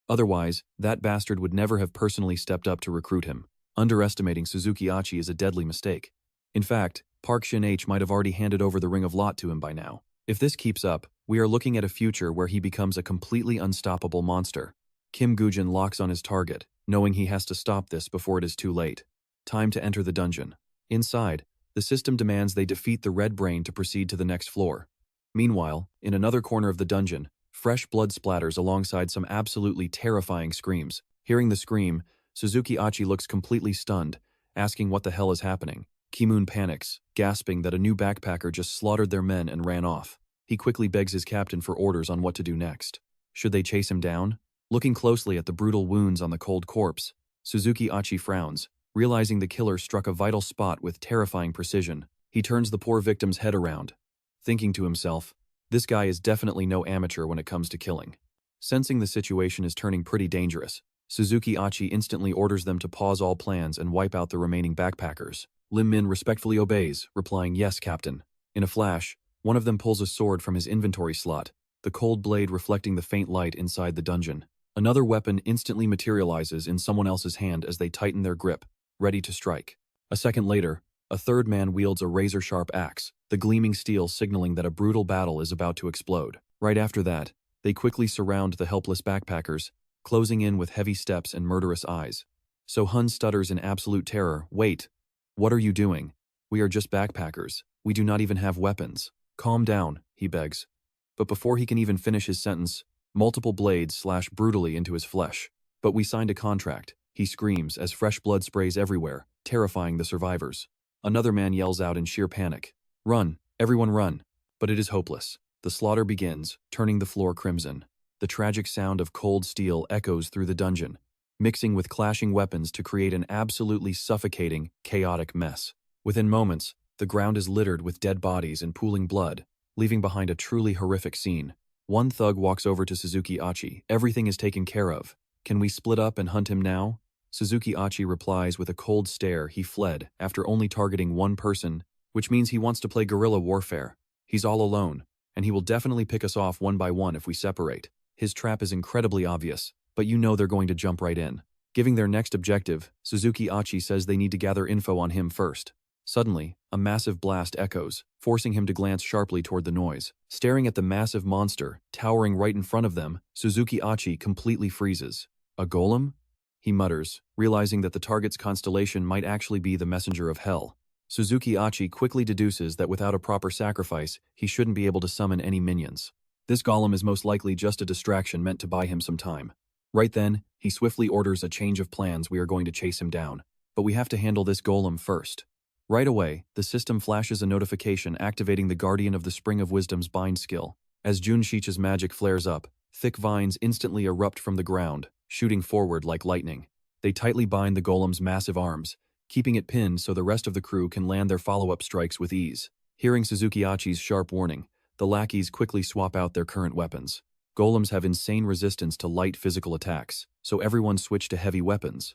Otherwise, that bastard would never have personally stepped up to recruit him. Underestimating Suzuki Achi is a deadly mistake. In fact, Park Shin-hye might have already handed over the Ring of Lot to him by now. If this keeps up, we are looking at a future where he becomes a completely unstoppable monster. Kim Goo-jin locks on his target, knowing he has to stop this before it is too late. Time to enter the dungeon. Inside, the system demands they defeat the Red Brain to proceed to the next floor. Meanwhile, in another corner of the dungeon, fresh blood splatters alongside some absolutely terrifying screams. Hearing the scream, Suzuki Achi looks completely stunned, asking what the hell is happening. Ki-moon panics, gasping that a new backpacker just slaughtered their men and ran off. He quickly begs his captain for orders on what to do next. Should they chase him down? Looking closely at the brutal wounds on the cold corpse, Suzuki Achi frowns, realizing the killer struck a vital spot with terrifying precision. He turns the poor victim's head around, thinking to himself, this guy is definitely no amateur when it comes to killing. Sensing the situation is turning pretty dangerous, Suzuki Achi instantly orders them to pause all plans and wipe out the remaining backpackers. Lim Min respectfully obeys, replying, yes, Captain. In a flash, one of them pulls a sword from his inventory slot, the cold blade reflecting the faint light inside the dungeon. Another weapon instantly materializes in someone else's hand as they tighten their grip, ready to strike. A second later, a third man wields a razor-sharp axe, the gleaming steel signaling that a brutal battle is about to explode. Right after that, they quickly surround the helpless backpackers, closing in with heavy steps and murderous eyes. So-hun stutters in absolute terror, wait. What are you doing? We are just backpackers. We do not even have weapons. Calm down, he begs. But before he can even finish his sentence, multiple blades slash brutally into his flesh. But we signed a contract, he screams as fresh blood sprays everywhere, terrifying the survivors. Another man yells out in sheer panic. Run, everyone run. But it is hopeless. The slaughter begins, turning the floor crimson. The tragic sound of cold steel echoes through the dungeon, mixing with clashing weapons to create an absolutely suffocating, chaotic mess. Within moments, the ground is littered with dead bodies and pooling blood, leaving behind a truly horrific scene. One thug walks over to Suzuki Achi. Everything is taken care of. Can we split up and hunt him now? Suzuki Achi replies with a cold stare. He fled after only targeting one person, which means he wants to play guerrilla warfare. He's all alone, and he will definitely pick us off one by one if we separate. His trap is incredibly obvious, but you know they're going to jump right in. Giving their next objective, Suzuki Achi says they need to gather info on him first. Suddenly, a massive blast echoes, forcing him to glance sharply toward the noise. Staring at the massive monster, towering right in front of them, Suzuki Achi completely freezes. A golem? He mutters, realizing that the target's constellation might actually be the messenger of hell. Suzuki Achi quickly deduces that without a proper sacrifice, he shouldn't be able to summon any minions. This golem is most likely just a distraction meant to buy him some time. Right then, he swiftly orders a change of plans. We are going to chase him down. But we have to handle this golem first. Right away, the system flashes a notification activating the Guardian of the Spring of Wisdom's bind skill. As Junshichi's magic flares up, thick vines instantly erupt from the ground, shooting forward like lightning. They tightly bind the golem's massive arms, keeping it pinned so the rest of the crew can land their follow-up strikes with ease. Hearing Suzuki Achi's sharp warning, the lackeys quickly swap out their current weapons. Golems have insane resistance to light physical attacks, so everyone switched to heavy weapons.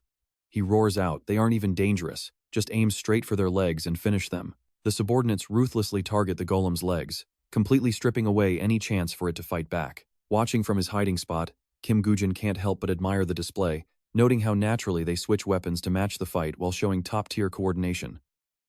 He roars out, they aren't even dangerous, just aim straight for their legs and finish them. The subordinates ruthlessly target the golem's legs, completely stripping away any chance for it to fight back. Watching from his hiding spot, Kim Goo-jin can't help but admire the display, noting how naturally they switch weapons to match the fight while showing top-tier coordination.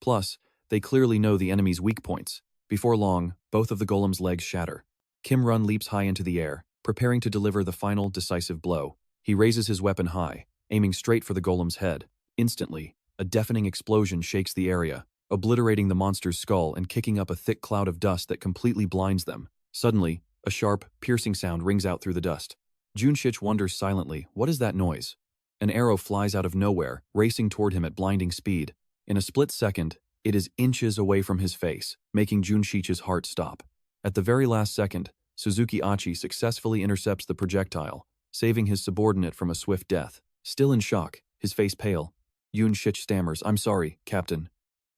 Plus, they clearly know the enemy's weak points. Before long, both of the golem's legs shatter. Kim Run leaps high into the air, preparing to deliver the final decisive blow. He raises his weapon high, aiming straight for the golem's head. Instantly, a deafening explosion shakes the area, obliterating the monster's skull and kicking up a thick cloud of dust that completely blinds them. Suddenly, a sharp, piercing sound rings out through the dust. Junshich wonders silently, what is that noise? An arrow flies out of nowhere, racing toward him at blinding speed. In a split second, it is inches away from his face, making Junshich's heart stop. At the very last second, Suzuki Achi successfully intercepts the projectile, saving his subordinate from a swift death. Still in shock, his face pale, Junshich stammers, "I'm sorry, Captain."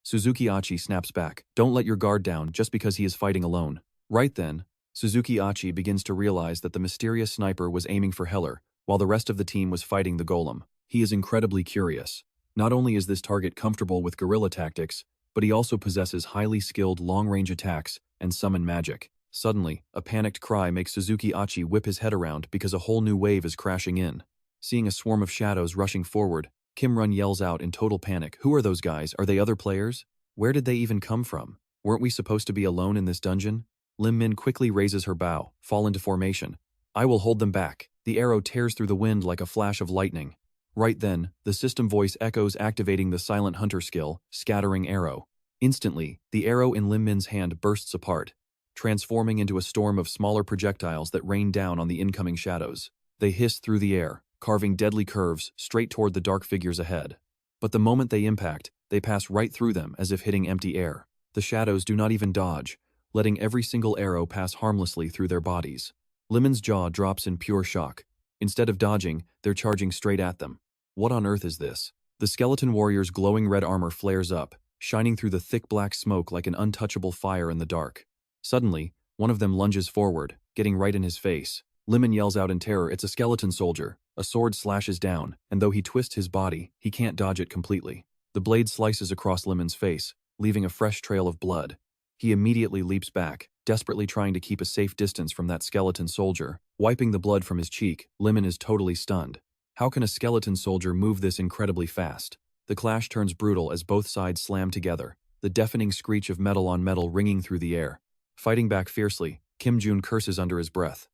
Suzuki Achi snaps back, "Don't let your guard down just because he is fighting alone." Right then, Suzuki Achi begins to realize that the mysterious sniper was aiming for Heller, while the rest of the team was fighting the golem. He is incredibly curious. Not only is this target comfortable with guerrilla tactics, but he also possesses highly skilled long-range attacks and summon magic. Suddenly, a panicked cry makes Suzuki Achi whip his head around because a whole new wave is crashing in. Seeing a swarm of shadows rushing forward, Kim Run yells out in total panic, "Who are those guys? Are they other players? Where did they even come from? Weren't we supposed to be alone in this dungeon?" Lim Min quickly raises her bow, fall into formation. "I will hold them back." The arrow tears through the wind like a flash of lightning. Right then, the system voice echoes activating the Silent Hunter skill, Scattering Arrow. Instantly, the arrow in Lim Min's hand bursts apart, transforming into a storm of smaller projectiles that rain down on the incoming shadows. They hiss through the air, carving deadly curves straight toward the dark figures ahead. But the moment they impact, they pass right through them as if hitting empty air. The shadows do not even dodge, letting every single arrow pass harmlessly through their bodies. Lemon's jaw drops in pure shock. Instead of dodging, they're charging straight at them. What on earth is this? The skeleton warrior's glowing red armor flares up, shining through the thick black smoke like an untouchable fire in the dark. Suddenly, one of them lunges forward, getting right in his face. Lemon yells out in terror, "It's a skeleton soldier." A sword slashes down, and though he twists his body, he can't dodge it completely. The blade slices across Lemon's face, leaving a fresh trail of blood. He immediately leaps back, desperately trying to keep a safe distance from that skeleton soldier. Wiping the blood from his cheek, Lemon is totally stunned. How can a skeleton soldier move this incredibly fast? The clash turns brutal as both sides slam together, the deafening screech of metal on metal ringing through the air. Fighting back fiercely, Kim Jun curses under his breath.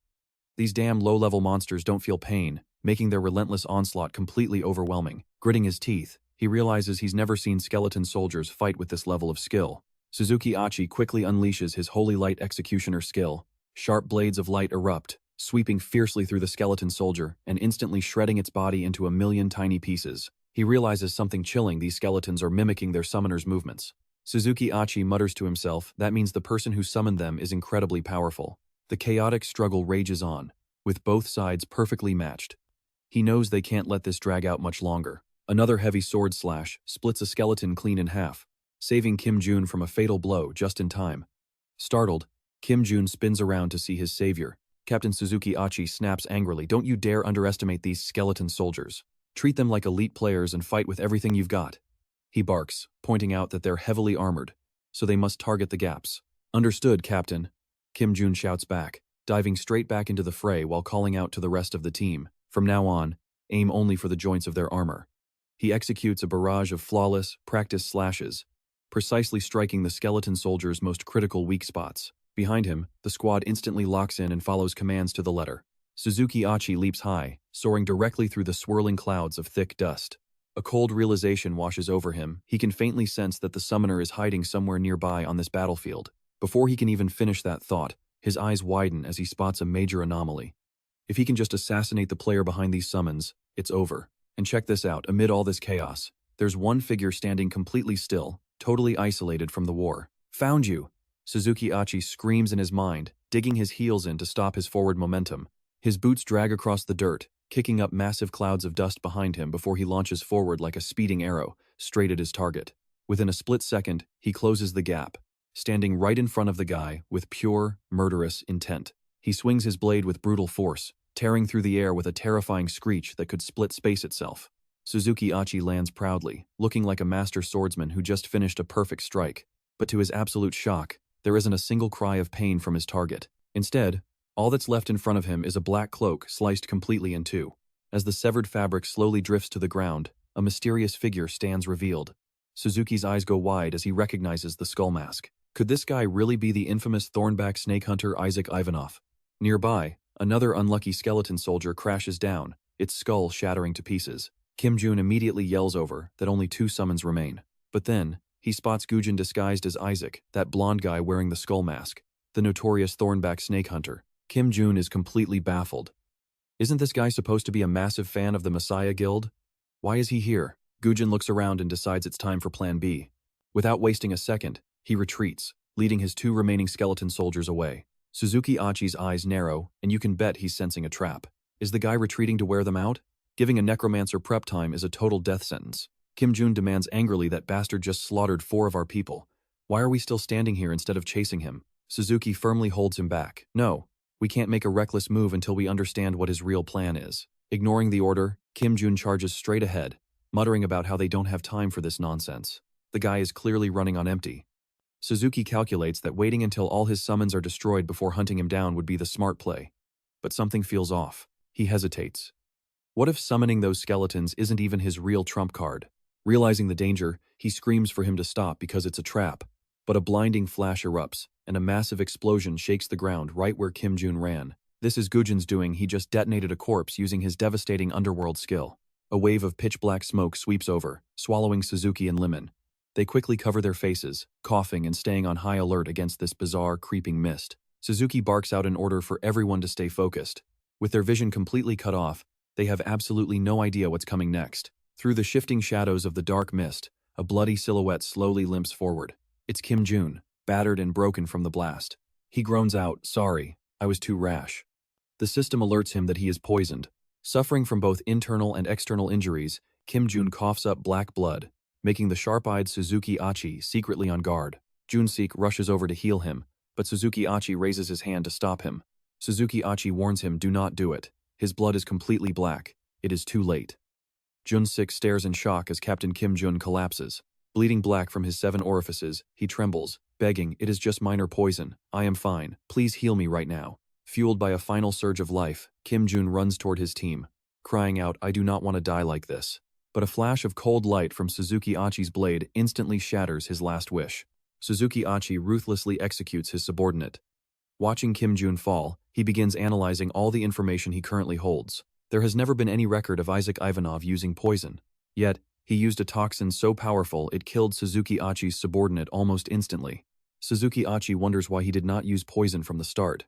These damn low-level monsters don't feel pain, making their relentless onslaught completely overwhelming. Gritting his teeth, he realizes he's never seen skeleton soldiers fight with this level of skill. Suzuki Achi quickly unleashes his Holy Light Executioner skill. Sharp blades of light erupt, sweeping fiercely through the skeleton soldier and instantly shredding its body into a million tiny pieces. He realizes something chilling: these skeletons are mimicking their summoner's movements. Suzuki Achi mutters to himself, that means the person who summoned them is incredibly powerful. The chaotic struggle rages on, with both sides perfectly matched. He knows they can't let this drag out much longer. Another heavy sword slash splits a skeleton clean in half, saving Kim Jun from a fatal blow just in time. Startled, Kim Jun spins around to see his savior. Captain Suzuki Achi snaps angrily, "Don't you dare underestimate these skeleton soldiers. Treat them like elite players and fight with everything you've got." He barks, pointing out that they're heavily armored, so they must target the gaps. "Understood, Captain," Kim Jun shouts back, diving straight back into the fray while calling out to the rest of the team, "From now on, aim only for the joints of their armor." He executes a barrage of flawless, practiced slashes, precisely striking the skeleton soldier's most critical weak spots. Behind him, the squad instantly locks in and follows commands to the letter. Suzuki Achi leaps high, soaring directly through the swirling clouds of thick dust. A cold realization washes over him. He can faintly sense that the summoner is hiding somewhere nearby on this battlefield. Before he can even finish that thought, his eyes widen as he spots a major anomaly. If he can just assassinate the player behind these summons, it's over. And check this out, amid all this chaos, there's one figure standing completely still, totally isolated from the war. "Found you!" Suzuki Achi screams in his mind, digging his heels in to stop his forward momentum. His boots drag across the dirt, kicking up massive clouds of dust behind him before he launches forward like a speeding arrow, straight at his target. Within a split second, he closes the gap, standing right in front of the guy with pure, murderous intent. He swings his blade with brutal force, tearing through the air with a terrifying screech that could split space itself. Suzuki Achi lands proudly, looking like a master swordsman who just finished a perfect strike. But to his absolute shock, there isn't a single cry of pain from his target. Instead, all that's left in front of him is a black cloak sliced completely in two. As the severed fabric slowly drifts to the ground, a mysterious figure stands revealed. Suzuki's eyes go wide as he recognizes the skull mask. Could this guy really be the infamous Thornback snake hunter Isaac Ivanov? Nearby, Another unlucky skeleton soldier crashes down, its skull shattering to pieces. Kim-jun immediately yells over that only 2 summons remain. But then, he spots Woo-jin disguised as Isaac, that blonde guy wearing the skull mask, the notorious Thornback snake hunter. Kim-jun is completely baffled. Isn't this guy supposed to be a massive fan of the Messiah Guild? Why is he here? Woo-jin looks around and decides it's time for Plan B. Without wasting a second, he retreats, leading his 2 remaining skeleton soldiers away. Suzuki Achi's eyes narrow, and you can bet he's sensing a trap. Is the guy retreating to wear them out? Giving a necromancer prep time is a total death sentence. Kim-jun demands angrily that bastard just slaughtered 4 of our people. Why are we still standing here instead of chasing him? Suzuki firmly holds him back. No, we can't make a reckless move until we understand what his real plan is. Ignoring the order, Kim-jun charges straight ahead, muttering about how they don't have time for this nonsense. The guy is clearly running on empty. Suzuki calculates that waiting until all his summons are destroyed before hunting him down would be the smart play. But something feels off. He hesitates. What if summoning those skeletons isn't even his real trump card? Realizing the danger, he screams for him to stop because it's a trap. But a blinding flash erupts, and a massive explosion shakes the ground right where Kim-jun ran. This is Woo-jin's doing. He just detonated a corpse using his devastating Underworld skill. A wave of pitch-black smoke sweeps over, swallowing Suzuki and Lemon. They quickly cover their faces, coughing and staying on high alert against this bizarre, creeping mist. Suzuki barks out an order for everyone to stay focused. With their vision completely cut off, they have absolutely no idea what's coming next. Through the shifting shadows of the dark mist, a bloody silhouette slowly limps forward. It's Kim-jun, battered and broken from the blast. He groans out, "Sorry, I was too rash." The system alerts him that he is poisoned. Suffering from both internal and external injuries, Kim-jun coughs up black blood, making the sharp-eyed Suzuki Achi secretly on guard. Jun-sik rushes over to heal him, but Suzuki Achi raises his hand to stop him. Suzuki Achi warns him, "Do not do it. His blood is completely black. It is too late." Jun-sik stares in shock as Captain Kim-jun collapses. Bleeding black from his 7 orifices, he trembles, begging, "It is just minor poison. I am fine. Please heal me right now." Fueled by a final surge of life, Kim-jun runs toward his team, crying out, "I do not want to die like this." But a flash of cold light from Suzuki Achi's blade instantly shatters his last wish. Suzuki Achi ruthlessly executes his subordinate. Watching Kim-jun fall, he begins analyzing all the information he currently holds. There has never been any record of Isaac Ivanov using poison. Yet, he used a toxin so powerful it killed Suzuki Achi's subordinate almost instantly. Suzuki Achi wonders why he did not use poison from the start.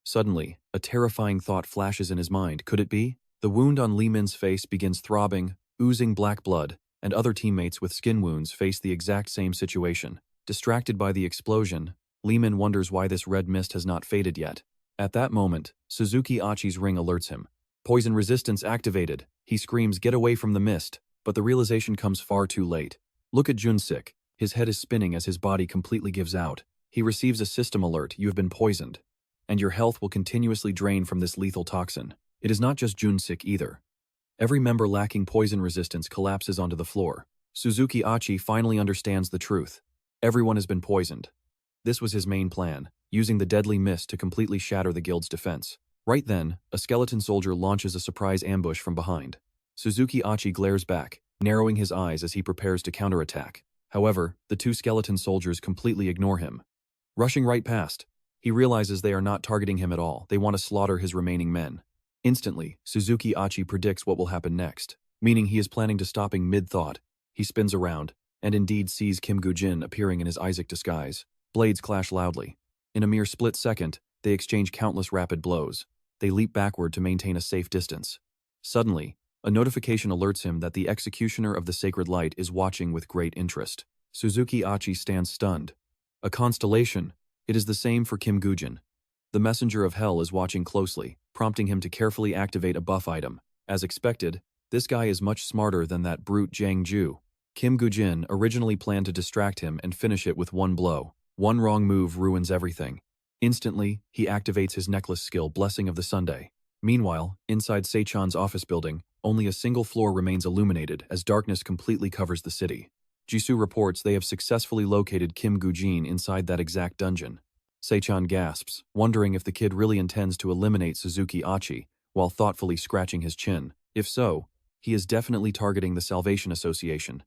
Suddenly, a terrifying thought flashes in his mind. Could it be? The wound on Lee Min's face begins throbbing, oozing black blood, and other teammates with skin wounds face the exact same situation. Distracted by the explosion, Lee Min wonders why this red mist has not faded yet. At that moment, Suzuki Achi's ring alerts him. Poison resistance activated. He screams, "Get away from the mist," but the realization comes far too late. Look at Jun-sik. His head is spinning as his body completely gives out. He receives a system alert: "You have been poisoned, and your health will continuously drain from this lethal toxin." It is not just Jun-sik either. Every member lacking poison resistance collapses onto the floor. Suzuki Achi finally understands the truth. Everyone has been poisoned. This was his main plan, using the deadly mist to completely shatter the guild's defense. Right then, a skeleton soldier launches a surprise ambush from behind. Suzuki Achi glares back, narrowing his eyes as he prepares to counterattack. However, the 2 skeleton soldiers completely ignore him. Rushing right past, he realizes they are not targeting him at all. They want to slaughter his remaining men. Instantly, Suzuki Achi predicts what will happen next, meaning he is planning to stopping mid-thought. He spins around, and indeed sees Kim Woo-jin appearing in his Isaac disguise. Blades clash loudly. In a mere split second, they exchange countless rapid blows. They leap backward to maintain a safe distance. Suddenly, a notification alerts him that the executioner of the sacred light is watching with great interest. Suzuki Achi stands stunned. A constellation. It is the same for Kim Woo-jin. The messenger of hell is watching closely, prompting him to carefully activate a buff item. As expected, this guy is much smarter than that brute Jang Ju. Kim Woo-jin originally planned to distract him and finish it with one blow. One wrong move ruins everything. Instantly, he activates his necklace skill, Blessing of the Sunday. Meanwhile, inside Se-chan's office building, only a single floor remains illuminated as darkness completely covers the city. Jisoo reports they have successfully located Kim Woo-jin inside that exact dungeon. Se-chan gasps, wondering if the kid really intends to eliminate Suzuki Achi, while thoughtfully scratching his chin. If so, he is definitely targeting the Salvation Association.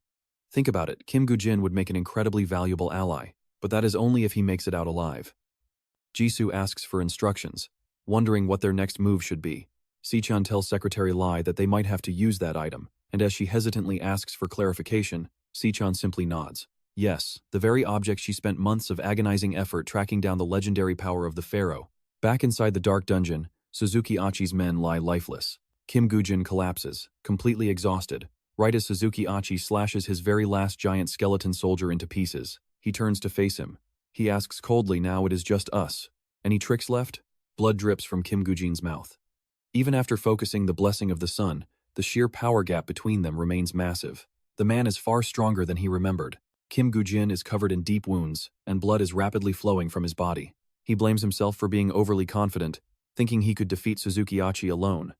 Think about it, Kim Woo-jin would make an incredibly valuable ally, but that is only if he makes it out alive. Jisoo asks for instructions. wondering what their next move should be. Se-jun tells Secretary Lai that they might have to use that item, and as she hesitantly asks for clarification, Se-jun simply nods. Yes, the very object she spent months of agonizing effort tracking down the legendary power of the Pharaoh. Back inside the dark dungeon, Suzuki Achi's men lie lifeless. Kim Woo-jin collapses, completely exhausted. Right as Suzuki Achi slashes his very last giant skeleton soldier into pieces, he turns to face him. He asks coldly, "Now it is just us. Any tricks left?" Blood drips from Kim Woo-jin's mouth. Even after focusing the blessing of the sun, the sheer power gap between them remains massive. The man is far stronger than he remembered. Kim Woo-jin is covered in deep wounds, and blood is rapidly flowing from his body. He blames himself for being overly confident, thinking he could defeat Suzuki Achi alone.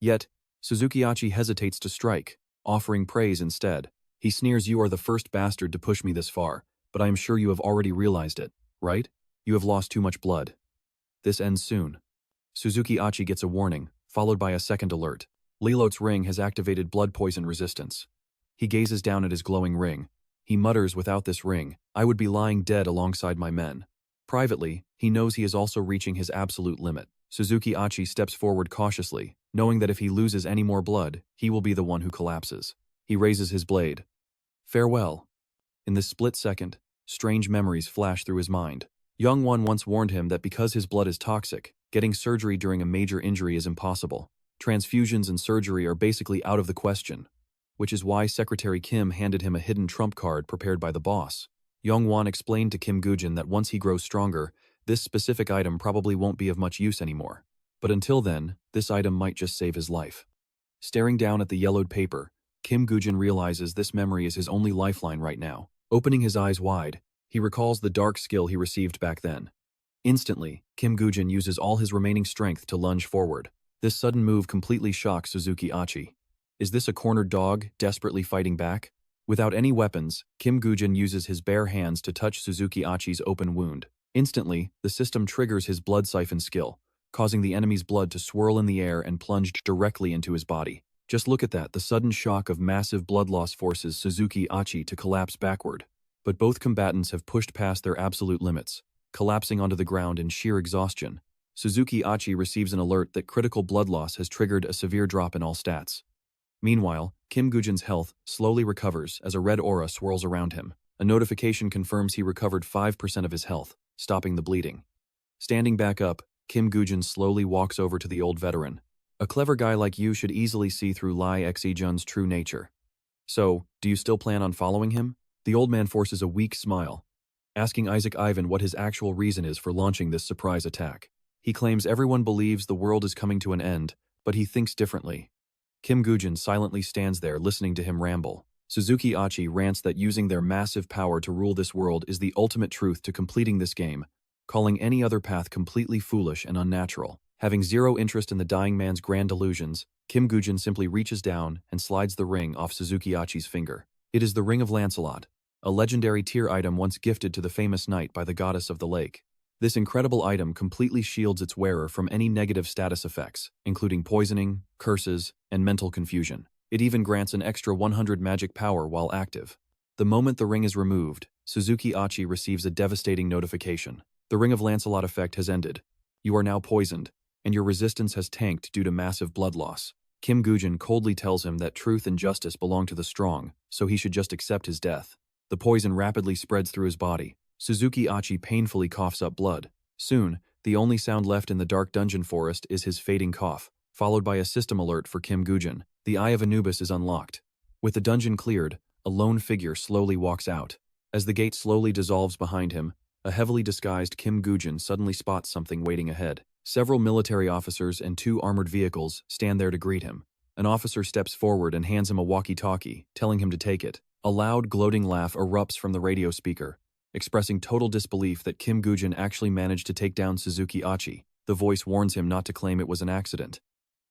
Yet, Suzuki Achi hesitates to strike, offering praise instead. He sneers, "You are the first bastard to push me this far, but I am sure you have already realized it, right? You have lost too much blood. This ends soon." Suzuki Achi gets a warning, followed by a second alert. Lilot's ring has activated blood poison resistance. He gazes down at his glowing ring. He mutters, "Without this ring, I would be lying dead alongside my men." Privately, he knows he is also reaching his absolute limit. Suzuki Achi steps forward cautiously, knowing that if he loses any more blood, he will be the one who collapses. He raises his blade. Farewell. In this split second, strange memories flash through his mind. Young One once warned him that because his blood is toxic, getting surgery during a major injury is impossible. Transfusions and surgery are basically out of the question, which is why Secretary Kim handed him a hidden trump card prepared by the boss. Young Won explained to Kim Woo-jin that once he grows stronger, this specific item probably won't be of much use anymore. But until then, this item might just save his life. Staring down at the yellowed paper, Kim Woo-jin realizes this memory is his only lifeline right now. Opening his eyes wide, he recalls the dark skill he received back then. Instantly, Kim Woo-jin uses all his remaining strength to lunge forward. This sudden move completely shocks Suzuki Achi. Is this a cornered dog, desperately fighting back? Without any weapons, Kim Woo-jin uses his bare hands to touch Suzuki Achi's open wound. Instantly, the system triggers his blood siphon skill, causing the enemy's blood to swirl in the air and plunged directly into his body. Just look at that, the sudden shock of massive blood loss forces Suzuki Achi to collapse backward. But both combatants have pushed past their absolute limits, collapsing onto the ground in sheer exhaustion. Suzuki Achi receives an alert that critical blood loss has triggered a severe drop in all stats. Meanwhile, Kim Woo-jin's health slowly recovers as a red aura swirls around him. A notification confirms he recovered 5% of his health, stopping the bleeding. Standing back up, Kim Woo-jin slowly walks over to the old veteran. "A clever guy like you should easily see through Lai Se-jun's true nature. So, do you still plan on following him?" The old man forces a weak smile, asking Isaac Ivan what his actual reason is for launching this surprise attack. He claims everyone believes the world is coming to an end, but he thinks differently. Kim Woo-jin silently stands there listening to him ramble. Suzuki Achi rants that using their massive power to rule this world is the ultimate truth to completing this game, calling any other path completely foolish and unnatural. Having zero interest in the dying man's grand delusions, Kim Woo-jin simply reaches down and slides the ring off Suzuki Achi's finger. It is the Ring of Lancelot, a legendary tier item once gifted to the famous knight by the goddess of the lake. This incredible item completely shields its wearer from any negative status effects, including poisoning, curses, and mental confusion. It even grants an extra 100 magic power while active. The moment the ring is removed, Suzuki Achi receives a devastating notification. The Ring of Lancelot effect has ended. You are now poisoned, and your resistance has tanked due to massive blood loss. Kim Woo-jin coldly tells him that truth and justice belong to the strong, so he should just accept his death. The poison rapidly spreads through his body. Suzuki Achi painfully coughs up blood. Soon, the only sound left in the dark dungeon forest is his fading cough, followed by a system alert for Kim Woo-jin. The Eye of Anubis is unlocked. With the dungeon cleared, a lone figure slowly walks out. As the gate slowly dissolves behind him, a heavily disguised Kim Woo-jin suddenly spots something waiting ahead. Several military officers and 2 armored vehicles stand there to greet him. An officer steps forward and hands him a walkie-talkie, telling him to take it. A loud, gloating laugh erupts from the radio speaker, expressing total disbelief that Kim Woo-jin actually managed to take down Suzuki Achi. The voice warns him not to claim it was an accident.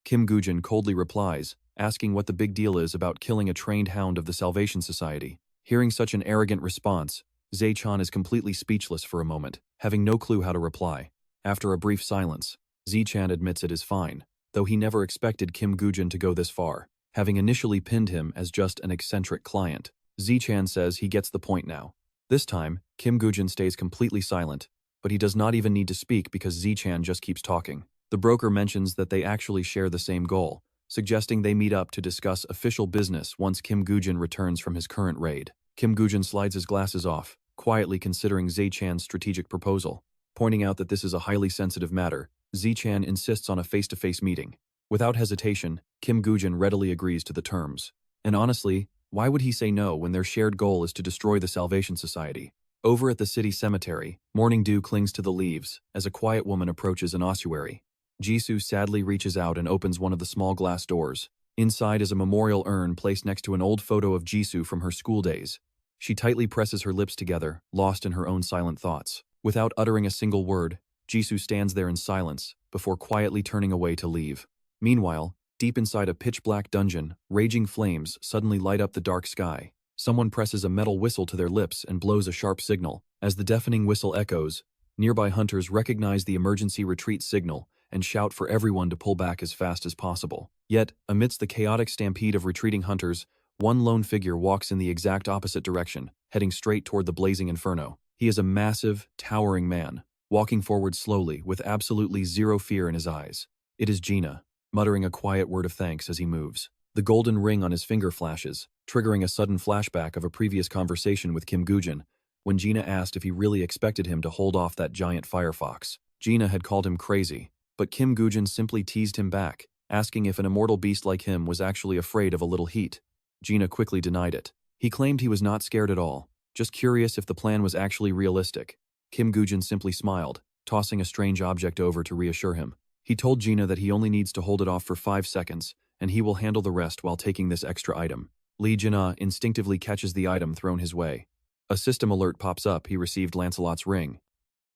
Kim Woo-jin coldly replies, asking what the big deal is about killing a trained hound of the Salvation Society. Hearing such an arrogant response, Se-jun is completely speechless for a moment, having no clue how to reply. After a brief silence, Se-jun admits it is fine, though he never expected Kim Woo-jin to go this far, having initially pinned him as just an eccentric client. Se-jun says he gets the point now. This time, Kim Woo-jin stays completely silent, but he does not even need to speak because Se-jun just keeps talking. The broker mentions that they actually share the same goal, suggesting they meet up to discuss official business once Kim Woo-jin returns from his current raid. Kim Woo-jin slides his glasses off, quietly considering Se-chan's strategic proposal. Pointing out that this is a highly sensitive matter, Se-chan insists on a face-to-face meeting. Without hesitation, Kim Woo-jin readily agrees to the terms. And honestly, why would he say no when their shared goal is to destroy the Salvation Society? Over at the city cemetery, Morning Dew clings to the leaves as a quiet woman approaches an ossuary. Jisoo sadly reaches out and opens one of the small glass doors. Inside is a memorial urn placed next to an old photo of Jisoo from her school days. She tightly presses her lips together, lost in her own silent thoughts. Without uttering a single word, Jisoo stands there in silence, before quietly turning away to leave. Meanwhile, deep inside a pitch-black dungeon, raging flames suddenly light up the dark sky. Someone presses a metal whistle to their lips and blows a sharp signal. As the deafening whistle echoes, nearby hunters recognize the emergency retreat signal and shout for everyone to pull back as fast as possible. Yet, amidst the chaotic stampede of retreating hunters, one lone figure walks in the exact opposite direction, heading straight toward the blazing inferno. He is a massive, towering man, walking forward slowly with absolutely zero fear in his eyes. It is Gina, muttering a quiet word of thanks as he moves. The golden ring on his finger flashes, triggering a sudden flashback of a previous conversation with Kim Woo-jin, when Gina asked if he really expected him to hold off that giant firefox. Gina had called him crazy, but Kim Woo-jin simply teased him back, asking if an immortal beast like him was actually afraid of a little heat. Gina quickly denied it. He claimed he was not scared at all, just curious if the plan was actually realistic. Kim Woo-jin simply smiled, tossing a strange object over to reassure him. He told Gina that he only needs to hold it off for 5 seconds, and he will handle the rest while taking this extra item. Lee Jin-ah instinctively catches the item thrown his way. A system alert pops up. He received Lancelot's ring.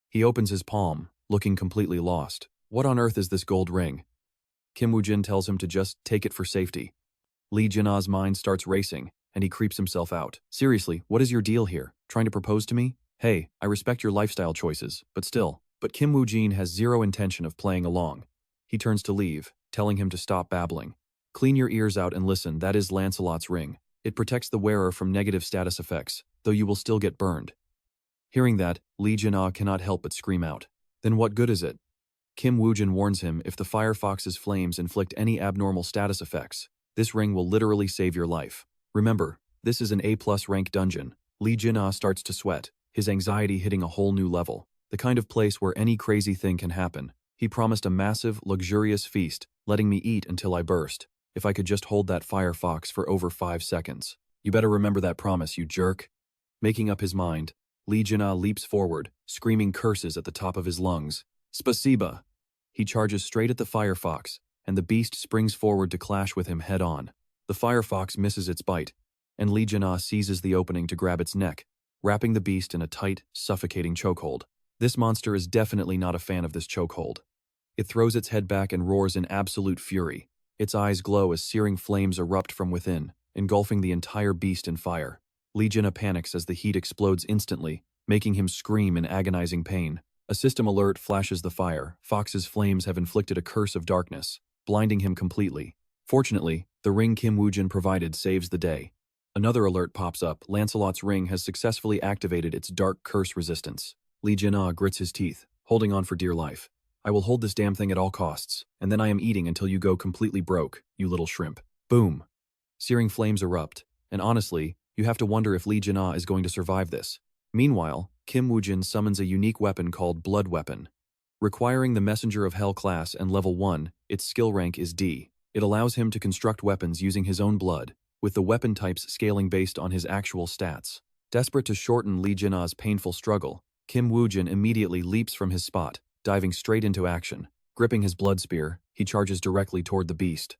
He opens his palm, looking completely lost. What on earth is this gold ring? Kim Woo-jin tells him to just take it for safety. Lee Jin-ah's mind starts racing, and he creeps himself out. Seriously, what is your deal here? Trying to propose to me? Hey, I respect your lifestyle choices, but still. But Kim Woo-jin has zero intention of playing along. He turns to leave, telling him to stop babbling. Clean your ears out and listen, that is Lancelot's ring. It protects the wearer from negative status effects, though you will still get burned. Hearing that, Lee Jin-ah cannot help but scream out. Then what good is it? Kim Woo-jin warns him if the firefox's flames inflict any abnormal status effects, this ring will literally save your life. Remember, this is an A+ rank dungeon. Lee Jin-ah starts to sweat, his anxiety hitting a whole new level. The kind of place where any crazy thing can happen. He promised a massive, luxurious feast, letting me eat until I burst, if I could just hold that firefox for over 5 seconds. You better remember that promise, you jerk. Making up his mind, Lee Jin-ah leaps forward, screaming curses at the top of his lungs. Spasiba! He charges straight at the firefox, and the beast springs forward to clash with him head-on. The firefox misses its bite, and Lee Jin-ah seizes the opening to grab its neck, wrapping the beast in a tight, suffocating chokehold. This monster is definitely not a fan of this chokehold. It throws its head back and roars in absolute fury. Its eyes glow as searing flames erupt from within, engulfing the entire beast in fire. Lee Jin-ah panics as the heat explodes instantly, making him scream in agonizing pain. A system alert flashes the fire. Fox's flames have inflicted a curse of darkness, blinding him completely. Fortunately, the ring Kim Woo-jin provided saves the day. Another alert pops up. Lancelot's ring has successfully activated its dark curse resistance. Lee Jin-ah grits his teeth, holding on for dear life. I will hold this damn thing at all costs, and then I am eating until you go completely broke, you little shrimp. Boom. Searing flames erupt, and honestly, you have to wonder if Lee Jin-ah is going to survive this. Meanwhile, Kim Woo-jin summons a unique weapon called Blood Weapon. Requiring the Messenger of Hell class and level 1, its skill rank is D. It allows him to construct weapons using his own blood, with the weapon types scaling based on his actual stats. Desperate to shorten Lee Jin-ah's painful struggle, Kim Woo-jin immediately leaps from his spot, diving straight into action. Gripping his blood spear, he charges directly toward the beast.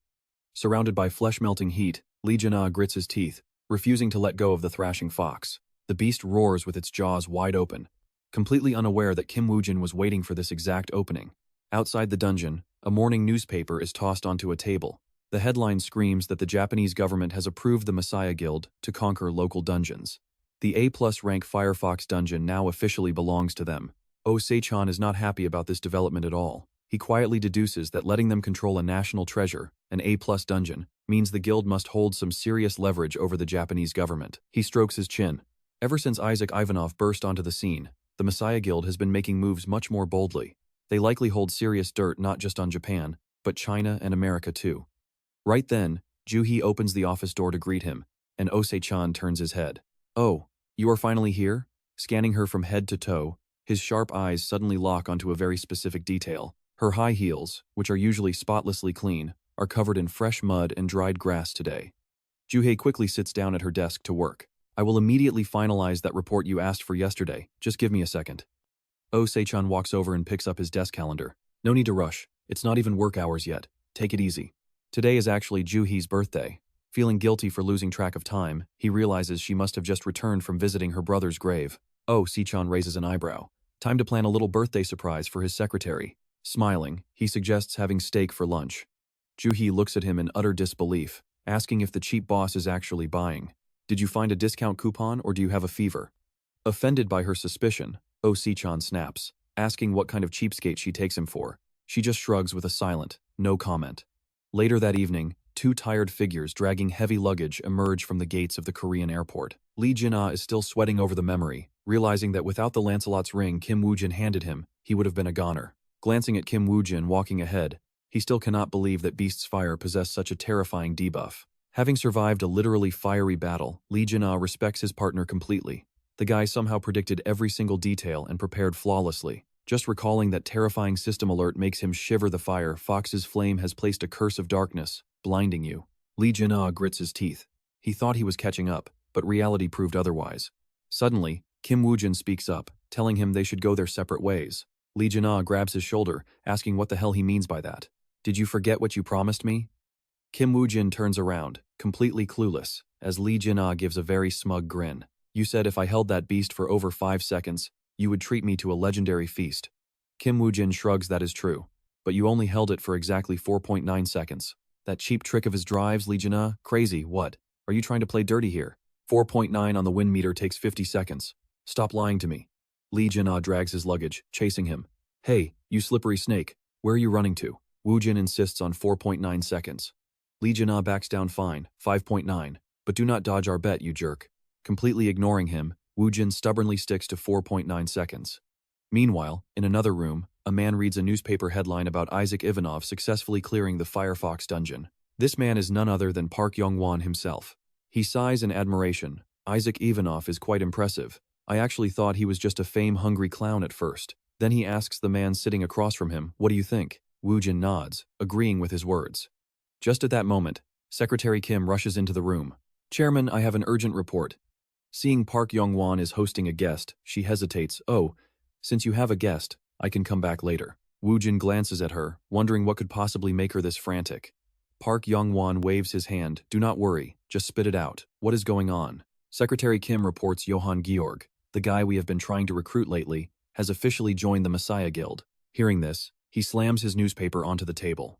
Surrounded by flesh-melting heat, Lee Jin-ah grits his teeth, refusing to let go of the thrashing fox. The beast roars with its jaws wide open, completely unaware that Kim Woo-jin was waiting for this exact opening. Outside the dungeon, a morning newspaper is tossed onto a table. The headline screams that the Japanese government has approved the Messiah Guild to conquer local dungeons. The A+ rank Firefox dungeon now officially belongs to them. Oh, Se-chan is not happy about this development at all. He quietly deduces that letting them control a national treasure, an A+ dungeon, means the guild must hold some serious leverage over the Japanese government. He strokes his chin. Ever since Isaac Ivanov burst onto the scene, the Messiah Guild has been making moves much more boldly. They likely hold serious dirt not just on Japan, but China and America too. Right then, Ju-hee opens the office door to greet him, and Ose-chan turns his head. "Oh, you are finally here?" Scanning her from head to toe, his sharp eyes suddenly lock onto a very specific detail. Her high heels, which are usually spotlessly clean, are covered in fresh mud and dried grass today. Ju-hee quickly sits down at her desk to work. "I will immediately finalize that report you asked for yesterday. Just give me a second." Se-chan walks over and picks up his desk calendar. "No need to rush. It's not even work hours yet. Take it easy." Today is actually Ju-hee's birthday. Feeling guilty for losing track of time, he realizes she must have just returned from visiting her brother's grave. Se-chan raises an eyebrow. Time to plan a little birthday surprise for his secretary. Smiling, he suggests having steak for lunch. Ju-hee looks at him in utter disbelief, asking if the cheap boss is actually buying. "Did you find a discount coupon or do you have a fever?" Offended by her suspicion, Se-chan snaps, asking what kind of cheapskate she takes him for. She just shrugs with a silent, no comment. Later that evening, two tired figures dragging heavy luggage emerge from the gates of the Korean airport. Lee Jin-ah is still sweating over the memory, realizing that without the Lancelot's ring Kim Woo-jin handed him, he would have been a goner. Glancing at Kim Woo-jin walking ahead, he still cannot believe that Beast's fire possessed such a terrifying debuff. Having survived a literally fiery battle, Lee Jin-ah respects his partner completely. The guy somehow predicted every single detail and prepared flawlessly. Just recalling that terrifying system alert makes him shiver. The fire Fox's flame has placed a curse of darkness, blinding you. Lee Jin-ah grits his teeth. He thought he was catching up, but reality proved otherwise. Suddenly, Kim Woo-jin speaks up, telling him they should go their separate ways. Lee Jin-ah grabs his shoulder, asking what the hell he means by that. "Did you forget what you promised me?" Kim Woo-jin turns around, completely clueless, as Lee Jin-ah gives a very smug grin. "You said if I held that beast for over 5 seconds, you would treat me to a legendary feast." Kim Woo-jin shrugs. "That is true. But you only held it for exactly 4.9 seconds. That cheap trick of his drives, Lee Jin-ah? Crazy, what? Are you trying to play dirty here? 4.9 on the wind meter takes 50 seconds. Stop lying to me." Lee Jin-ah drags his luggage, chasing him. "Hey, you slippery snake, where are you running to?" Woo-jin insists on 4.9 seconds. Lee Jin-ah backs down. "Fine, 5.9. But do not dodge our bet, you jerk." Completely ignoring him, Woo-jin stubbornly sticks to 4.9 seconds. Meanwhile, in another room, a man reads a newspaper headline about Isaac Ivanov successfully clearing the Firefox dungeon. This man is none other than Park Young-won himself. He sighs in admiration. "Isaac Ivanov is quite impressive. I actually thought he was just a fame-hungry clown at first." Then he asks the man sitting across from him, "What do you think?" Woo-jin nods, agreeing with his words. Just at that moment, Secretary Kim rushes into the room. "Chairman, I have an urgent report." Seeing Park Young-won is hosting a guest, she hesitates. "Oh, since you have a guest, I can come back later." Woo-jin glances at her, wondering what could possibly make her this frantic. Park Young-won waves his hand. "Do not worry, just spit it out. What is going on?" Secretary Kim reports Johann Georg, the guy we have been trying to recruit lately, has officially joined the Messiah Guild. Hearing this, he slams his newspaper onto the table.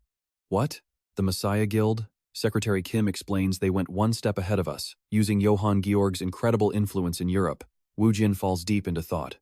"What? The Messiah Guild?" Secretary Kim explains they went one step ahead of us, using Johann Georg's incredible influence in Europe. Woo-jin falls deep into thought.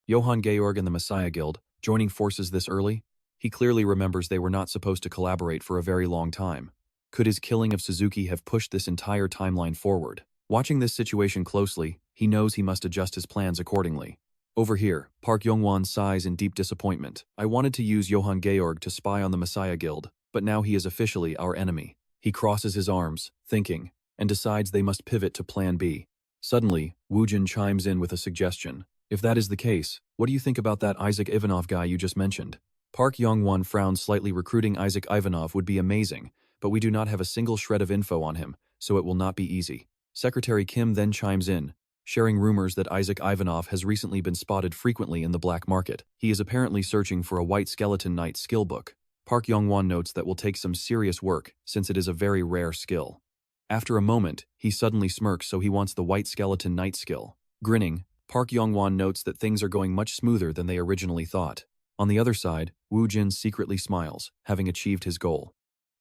Johann Georg and the Messiah Guild, joining forces this early? He clearly remembers they were not supposed to collaborate for a very long time. Could his killing of Suzuki have pushed this entire timeline forward? Watching this situation closely, he knows he must adjust his plans accordingly. Over here, Park Young-won sighs in deep disappointment. "I wanted to use Johann Georg to spy on the Messiah Guild, but now he is officially our enemy." He crosses his arms, thinking, and decides they must pivot to Plan B. Suddenly, Woo-jin chimes in with a suggestion. "If that is the case, what do you think about that Isaac Ivanov guy you just mentioned?" Park Young-won frowns slightly. "Recruiting Isaac Ivanov would be amazing, but we do not have a single shred of info on him, so it will not be easy." Secretary Kim then chimes in, sharing rumors that Isaac Ivanov has recently been spotted frequently in the black market. He is apparently searching for a White Skeleton Knight skill book. Park Young-won notes that will take some serious work, since it is a very rare skill. After a moment, he suddenly smirks, so he wants the White Skeleton Knight skill. Grinning, Park Young-won notes that things are going much smoother than they originally thought. On the other side, Woo-jin secretly smiles, having achieved his goal.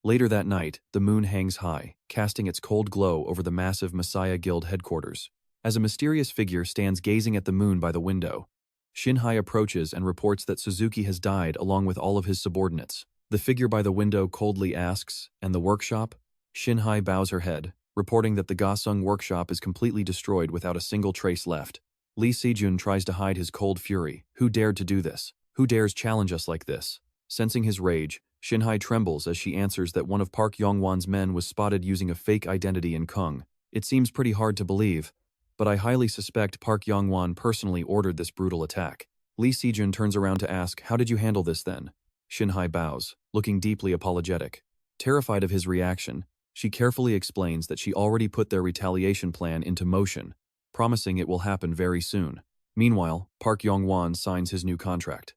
Later that night, the moon hangs high, casting its cold glow over the massive Messiah Guild headquarters. As a mysterious figure stands gazing at the moon by the window, Shin-hye approaches and reports that Suzuki has died along with all of his subordinates. The figure by the window coldly asks, "And the workshop?" Shin-hye bows her head, reporting that the Gosung workshop is completely destroyed without a single trace left. Se-jun tries to hide his cold fury. Who dared to do this? Who dares challenge us like this? Sensing his rage, Shin-hye trembles as she answers that one of Park Yong-won's men was spotted using a fake identity in Kung. It seems pretty hard to believe, but I highly suspect Park Yong-won personally ordered this brutal attack. Se-jun turns around to ask, "How did you handle this then?" Shin-hye bows, looking deeply apologetic. Terrified of his reaction, she carefully explains that she already put their retaliation plan into motion, promising it will happen very soon. Meanwhile, Park Yong-won signs his new contract.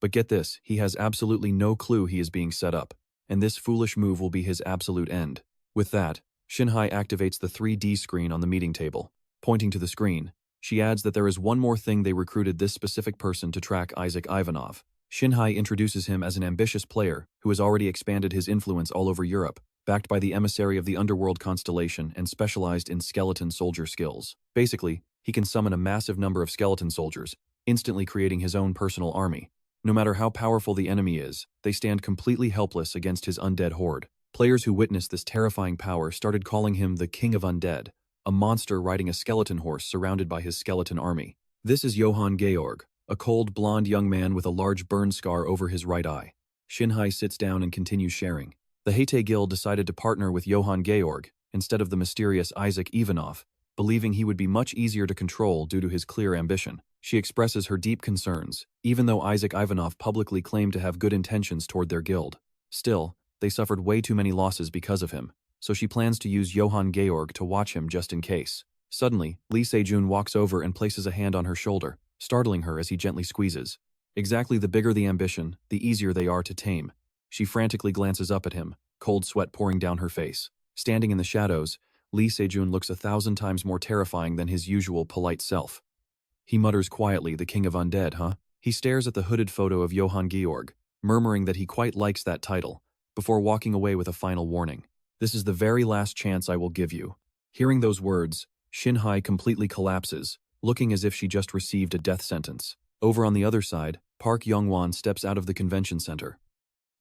But get this, he has absolutely no clue he is being set up, and this foolish move will be his absolute end. With that, Shin-hye activates the 3D screen on the meeting table. Pointing to the screen, she adds that there is one more thing: they recruited this specific person to track Isaac Ivanov. Shin-hye introduces him as an ambitious player who has already expanded his influence all over Europe, backed by the Emissary of the Underworld constellation and specialized in skeleton soldier skills. Basically, he can summon a massive number of skeleton soldiers, instantly creating his own personal army. No matter how powerful the enemy is, they stand completely helpless against his undead horde. Players who witnessed this terrifying power started calling him the King of Undead, a monster riding a skeleton horse surrounded by his skeleton army. This is Johann Georg, a cold, blonde young man with a large burn scar over his right eye. Shin-hye sits down and continues sharing. The Hate Guild decided to partner with Johann Georg instead of the mysterious Isaac Ivanov, believing he would be much easier to control due to his clear ambition. She expresses her deep concerns, even though Isaac Ivanov publicly claimed to have good intentions toward their guild. Still, they suffered way too many losses because of him, so she plans to use Johann Georg to watch him just in case. Suddenly, Se-jun walks over and places a hand on her shoulder, startling her as he gently squeezes. Exactly, the bigger the ambition, the easier they are to tame. She frantically glances up at him, cold sweat pouring down her face. Standing in the shadows, Se-jun looks 1,000 times more terrifying than his usual polite self. He mutters quietly, "The King of Undead, huh?" He stares at the hooded photo of Johann Georg, murmuring that he quite likes that title, before walking away with a final warning. "This is the very last chance I will give you." Hearing those words, Shin-hye completely collapses, looking as if she just received a death sentence. Over on the other side, Park Yong-won steps out of the convention center.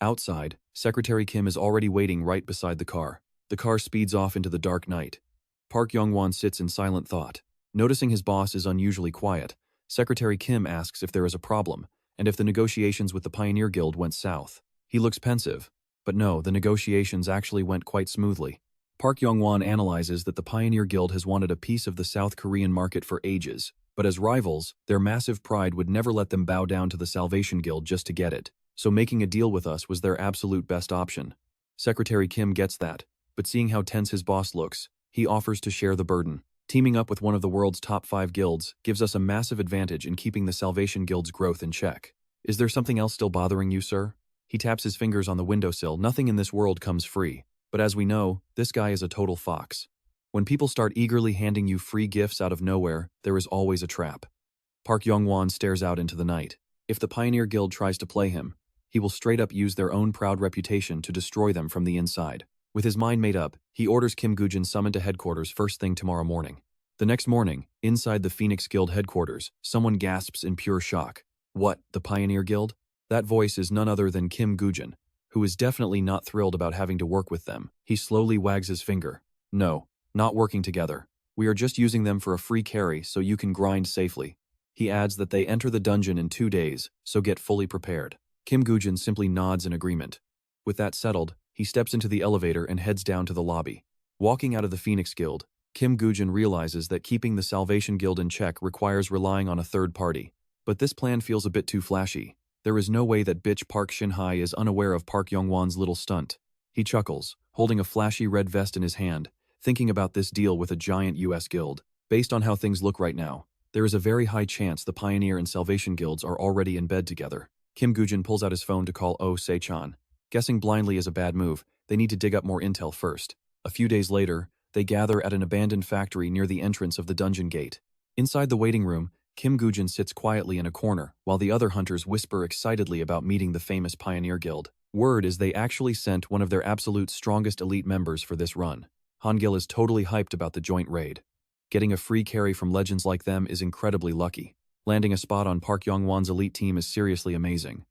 Outside, Secretary Kim is already waiting right beside the car. The car speeds off into the dark night. Park Yong-won sits in silent thought. Noticing his boss is unusually quiet, Secretary Kim asks if there is a problem, and if the negotiations with the Pioneer Guild went south. He looks pensive, but no, the negotiations actually went quite smoothly. Park Yong-won analyzes that the Pioneer Guild has wanted a piece of the South Korean market for ages, but as rivals, their massive pride would never let them bow down to the Salvation Guild just to get it, so making a deal with us was their absolute best option. Secretary Kim gets that, but seeing how tense his boss looks, he offers to share the burden. Teaming up with one of the world's top 5 guilds gives us a massive advantage in keeping the Salvation Guild's growth in check. "Is there something else still bothering you, sir?" He taps his fingers on the windowsill. "Nothing in this world comes free. But as we know, this guy is a total fox. When people start eagerly handing you free gifts out of nowhere, there is always a trap." Park Yong-won stares out into the night. If the Pioneer Guild tries to play him, he will straight up use their own proud reputation to destroy them from the inside. With his mind made up, he orders Kim Woo-jin summoned to headquarters first thing tomorrow morning. The next morning, inside the Phoenix Guild headquarters, someone gasps in pure shock. "What, the Pioneer Guild?" That voice is none other than Kim Woo-jin, who is definitely not thrilled about having to work with them. He slowly wags his finger. "No, not working together. We are just using them for a free carry so you can grind safely." He adds that they enter the dungeon in 2 days, so get fully prepared. Kim Woo-jin simply nods in agreement. With that settled, he steps into the elevator and heads down to the lobby. Walking out of the Phoenix Guild, Kim Woo-jin realizes that keeping the Salvation Guild in check requires relying on a third party. But this plan feels a bit too flashy. There is no way that bitch Park Shin-hye is unaware of Park Yong-won's little stunt. He chuckles, holding a flashy red vest in his hand, thinking about this deal with a giant US guild. Based on how things look right now, there is a very high chance the Pioneer and Salvation Guilds are already in bed together. Kim Woo-jin pulls out his phone to call Se-chan. Guessing blindly is a bad move. They need to dig up more intel first. A few days later, they gather at an abandoned factory near the entrance of the dungeon gate. Inside the waiting room, Kim Woo-jin sits quietly in a corner, while the other hunters whisper excitedly about meeting the famous Pioneer Guild. Word is they actually sent one of their absolute strongest elite members for this run. Hangil is totally hyped about the joint raid. Getting a free carry from legends like them is incredibly lucky. Landing a spot on Park Yong-won's elite team is seriously amazing.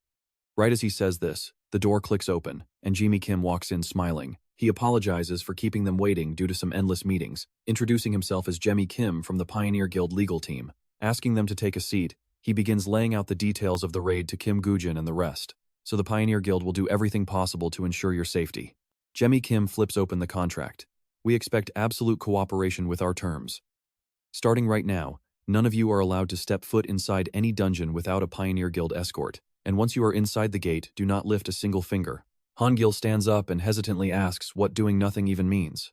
Right as he says this, the door clicks open, and Jimmy Kim walks in smiling. He apologizes for keeping them waiting due to some endless meetings, introducing himself as Jimmy Kim from the Pioneer Guild legal team. Asking them to take a seat, He begins laying out the details of the raid to Kim Woo-jin and the rest. So the Pioneer Guild will do everything possible to ensure your safety. Jemmy Kim flips open the contract. We expect absolute cooperation with our terms. Starting right now, none of you are allowed to step foot inside any dungeon without a Pioneer Guild escort, and once you are inside the gate, do not lift a single finger. Han-gil stands up and hesitantly asks what doing nothing even means.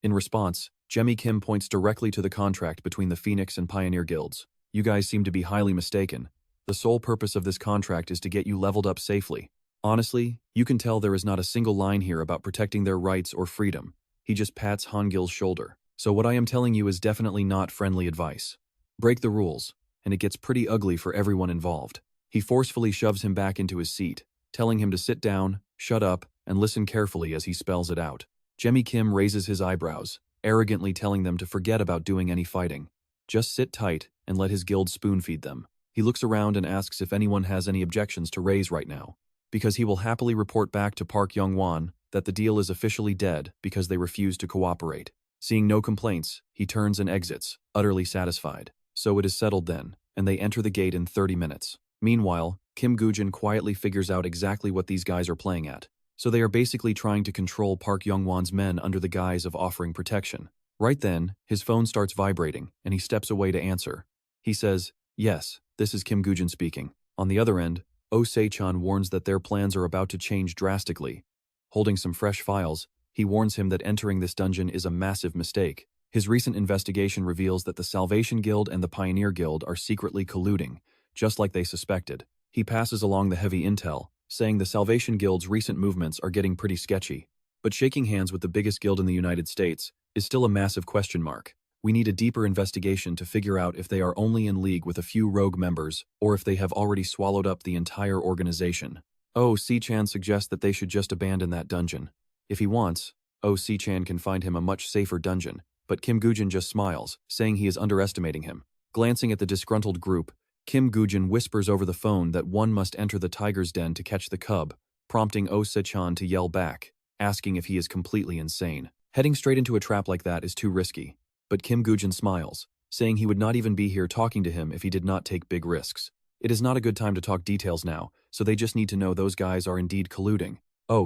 In response, Jemmy Kim points directly to the contract between the Phoenix and Pioneer Guilds. You guys seem to be highly mistaken. The sole purpose of this contract is to get you leveled up safely. Honestly, you can tell there is not a single line here about protecting their rights or freedom. He just pats Han-gil's shoulder. So what I am telling you is definitely not friendly advice. Break the rules, and it gets pretty ugly for everyone involved. He forcefully shoves him back into his seat, telling him to sit down, shut up, and listen carefully as he spells it out. Jemmy Kim raises his eyebrows, arrogantly telling them to forget about doing any fighting. Just sit tight and let his guild spoon-feed them. He looks around and asks if anyone has any objections to raise right now, because he will happily report back to Park Young-won that the deal is officially dead because they refuse to cooperate. Seeing no complaints, he turns and exits, utterly satisfied. So it is settled then, and they enter the gate in 30 minutes. Meanwhile, Kim Woo-jin quietly figures out exactly what these guys are playing at. So they are basically trying to control Park Young-won's men under the guise of offering protection. Right then, his phone starts vibrating, and he steps away to answer. He says, "Yes, this is Kim Woo-jin speaking." On the other end, Se-jun warns that their plans are about to change drastically. Holding some fresh files, he warns him that entering this dungeon is a massive mistake. His recent investigation reveals that the Salvation Guild and the Pioneer Guild are secretly colluding, just like they suspected. He passes along the heavy intel, saying the Salvation Guild's recent movements are getting pretty sketchy. But shaking hands with the biggest guild in the United States is still a massive question mark. We need a deeper investigation to figure out if they are only in league with a few rogue members or if they have already swallowed up the entire organization. Se-chan suggests that they should just abandon that dungeon. If he wants, Se-chan can find him a much safer dungeon, but Kim Woo-jin just smiles, saying he is underestimating him. Glancing at the disgruntled group, Kim Woo-jin whispers over the phone that one must enter the tiger's den to catch the cub, prompting Se-chan to yell back, asking if he is completely insane. Heading straight into a trap like that is too risky. But Kim Woo-jin smiles, saying he would not even be here talking to him if he did not take big risks. It is not a good time to talk details now, so they just need to know those guys are indeed colluding.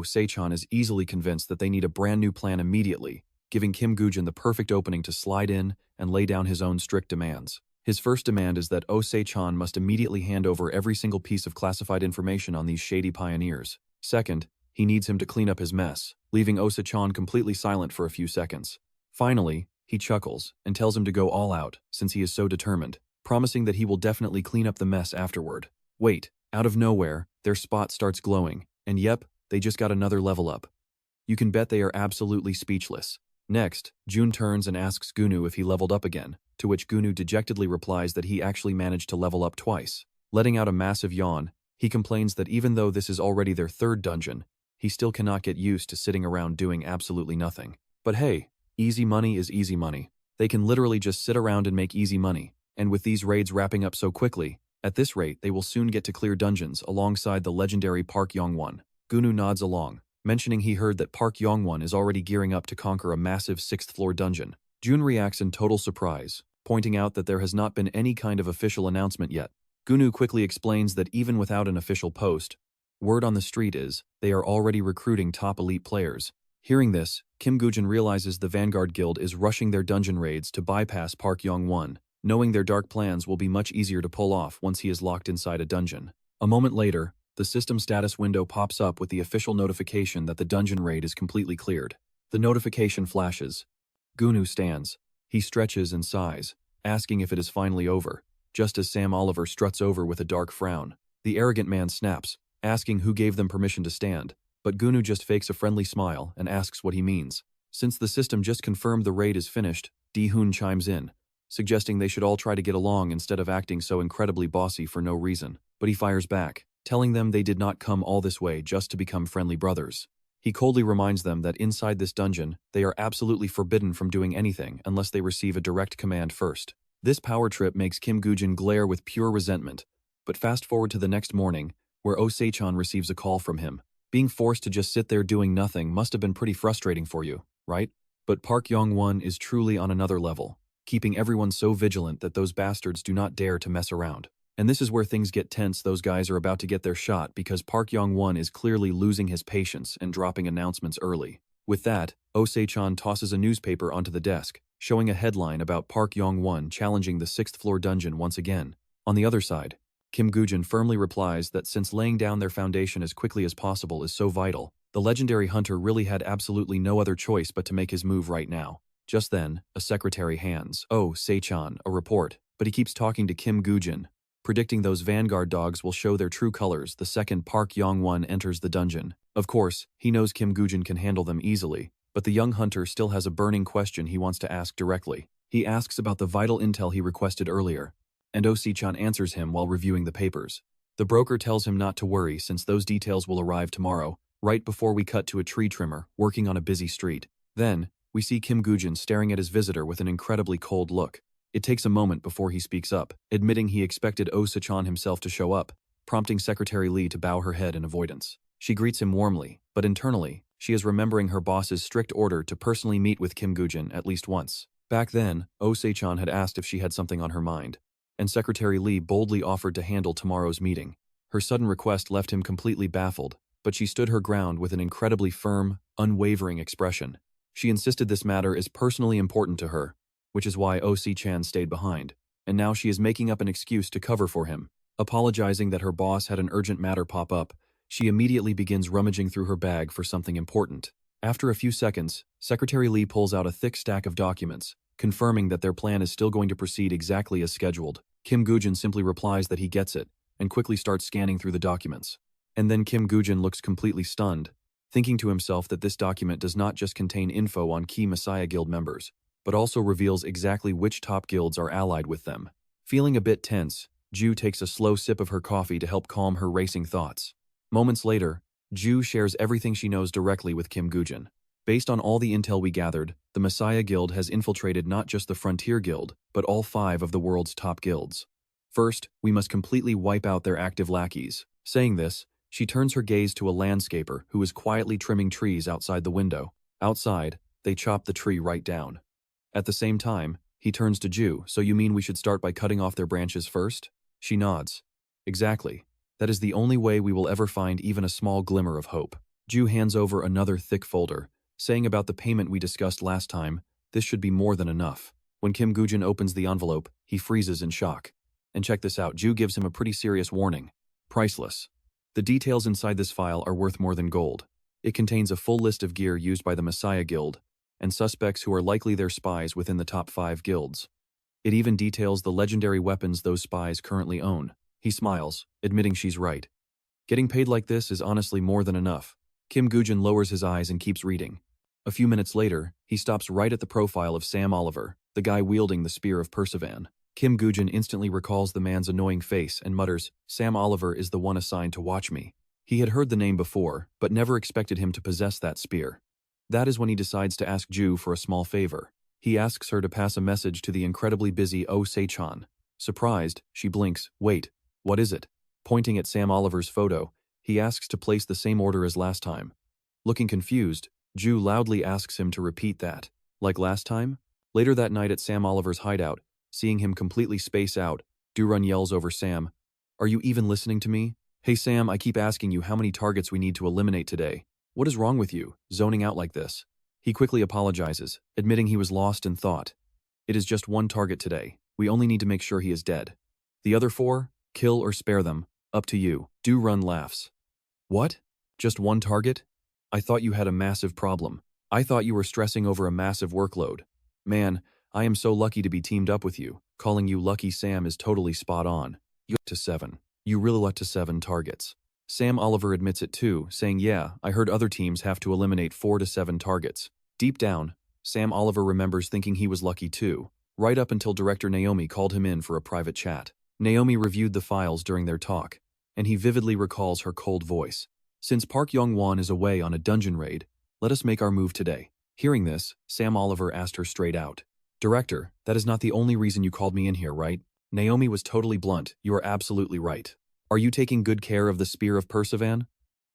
Se-chan is easily convinced that they need a brand new plan immediately, giving Kim Woo-jin the perfect opening to slide in and lay down his own strict demands. His first demand is that Se-chan must immediately hand over every single piece of classified information on these shady pioneers. Second, he needs him to clean up his mess, leaving Se-chan completely silent for a few seconds. Finally, he chuckles and tells him to go all out since he is so determined, promising that he will definitely clean up the mess afterward. Wait, out of nowhere, their spot starts glowing, and yep, they just got another level up. You can bet they are absolutely speechless. Next, Jun turns and asks Gunu if he leveled up again, to which Gunu dejectedly replies that he actually managed to level up twice. Letting out a massive yawn, he complains that even though this is already their third dungeon, he still cannot get used to sitting around doing absolutely nothing. But hey, easy money is easy money. They can literally just sit around and make easy money, and with these raids wrapping up so quickly, at this rate they will soon get to clear dungeons alongside the legendary Park Young-won. Gunu nods along, mentioning he heard that Park Young-won is already gearing up to conquer a massive 6th-floor dungeon. Jun reacts in total surprise, pointing out that there has not been any kind of official announcement yet. Gunu quickly explains that even without an official post, word on the street is they are already recruiting top elite players. Hearing this, Kim Woo-jin realizes the Vanguard Guild is rushing their dungeon raids to bypass Park Young-won, knowing their dark plans will be much easier to pull off once he is locked inside a dungeon. A moment later, the system status window pops up with the official notification that the dungeon raid is completely cleared. The notification flashes. Gunu stands. He stretches and sighs, asking if it is finally over, just as Sam Oliver struts over with a dark frown. The arrogant man snaps, asking who gave them permission to stand, but Gunu just fakes a friendly smile and asks what he means. Since the system just confirmed the raid is finished, Di-hoon chimes in, suggesting they should all try to get along instead of acting so incredibly bossy for no reason. But he fires back, telling them they did not come all this way just to become friendly brothers. He coldly reminds them that inside this dungeon, they are absolutely forbidden from doing anything unless they receive a direct command first. This power trip makes Kim Woo-jin glare with pure resentment, but fast forward to the next morning, where Se-chan receives a call from him. Being forced to just sit there doing nothing must have been pretty frustrating for you, right? But Park Young-won is truly on another level, keeping everyone so vigilant that those bastards do not dare to mess around. And this is where things get tense. Those guys are about to get their shot because Park Yong-won is clearly losing his patience and dropping announcements early. With that, Oh Se-chan tosses a newspaper onto the desk, showing a headline about Park Yong-won challenging the 6th floor dungeon once again. On the other side, Kim Goo-jin firmly replies that since laying down their foundation as quickly as possible is so vital, the legendary hunter really had absolutely no other choice but to make his move right now. Just then, a secretary hands Oh Se-chan a report, but he keeps talking to Kim Goo-jin, predicting those vanguard dogs will show their true colors the second Park Yong-won enters the dungeon. Of course, he knows Kim Goo-jin can handle them easily, but the young hunter still has a burning question he wants to ask directly. He asks about the vital intel he requested earlier, and Oh Se-chan answers him while reviewing the papers. The broker tells him not to worry since those details will arrive tomorrow, right before we cut to a tree trimmer working on a busy street. Then, we see Kim Goo-jin staring at his visitor with an incredibly cold look. It takes a moment before he speaks up, admitting he expected Oh Se-chan himself to show up, prompting Secretary Lee to bow her head in avoidance. She greets him warmly, but internally, she is remembering her boss's strict order to personally meet with Kim Goo-jin at least once. Back then, Oh Se-chan had asked if she had something on her mind, and Secretary Lee boldly offered to handle tomorrow's meeting. Her sudden request left him completely baffled, but she stood her ground with an incredibly firm, unwavering expression. She insisted this matter is personally important to her, which is why Oh Se-chan stayed behind, and now she is making up an excuse to cover for him. Apologizing that her boss had an urgent matter pop up, she immediately begins rummaging through her bag for something important. After a few seconds, Secretary Lee pulls out a thick stack of documents, confirming that their plan is still going to proceed exactly as scheduled. Kim Goo-jin simply replies that he gets it, and quickly starts scanning through the documents. And then Kim Goo-jin looks completely stunned, thinking to himself that this document does not just contain info on key Messiah Guild members, but also reveals exactly which top guilds are allied with them. Feeling a bit tense, Ju takes a slow sip of her coffee to help calm her racing thoughts. Moments later, Ju shares everything she knows directly with Kim Goo-jin. Based on all the intel we gathered, the Messiah Guild has infiltrated not just the Frontier Guild, but all 5 of the world's top guilds. First, we must completely wipe out their active lackeys. Saying this, she turns her gaze to a landscaper who is quietly trimming trees outside the window. Outside, they chop the tree right down. At the same time, he turns to Ju. So you mean we should start by cutting off their branches first? She nods. Exactly. That is the only way we will ever find even a small glimmer of hope. Ju hands over another thick folder, saying about the payment we discussed last time, this should be more than enough. When Kim Goo-jin opens the envelope, he freezes in shock. And check this out, Ju gives him a pretty serious warning. Priceless. The details inside this file are worth more than gold. It contains a full list of gear used by the Messiah Guild, and suspects who are likely their spies within the top 5 guilds. It even details the legendary weapons those spies currently own. He smiles, admitting she's right. Getting paid like this is honestly more than enough. Kim Goo-jin lowers his eyes and keeps reading. A few minutes later, he stops right at the profile of Sam Oliver, the guy wielding the Spear of Percivan. Kim Goo-jin instantly recalls the man's annoying face and mutters, Sam Oliver is the one assigned to watch me. He had heard the name before, but never expected him to possess that spear. That is when he decides to ask Ju for a small favor. He asks her to pass a message to the incredibly busy Oh Se-chan. Surprised, she blinks. Wait, what is it? Pointing at Sam Oliver's photo, he asks to place the same order as last time. Looking confused, Ju loudly asks him to repeat that. Like last time? Later that night at Sam Oliver's hideout, seeing him completely space out, Du-run yells over Sam, "Are you even listening to me? Hey Sam, I keep asking you how many targets we need to eliminate today. What is wrong with you, zoning out like this?" He quickly apologizes, admitting he was lost in thought. It is just 1 target today. We only need to make sure he is dead. The other 4? Kill or spare them. Up to you. Du-run laughs. What? Just 1 target? I thought you had a massive problem. I thought you were stressing over a massive workload. Man, I am so lucky to be teamed up with you. Calling you Lucky Sam is totally spot on. You to 7. You really up to 7 targets. Sam Oliver admits it too, saying, yeah, I heard other teams have to eliminate 4 to 7 targets. Deep down, Sam Oliver remembers thinking he was lucky too, right up until Director Naomi called him in for a private chat. Naomi reviewed the files during their talk, and he vividly recalls her cold voice. Since Park Yong-won is away on a dungeon raid, let us make our move today. Hearing this, Sam Oliver asked her straight out. Director, that is not the only reason you called me in here, right? Naomi was totally blunt. You are absolutely right. Are you taking good care of the Spear of Percivan?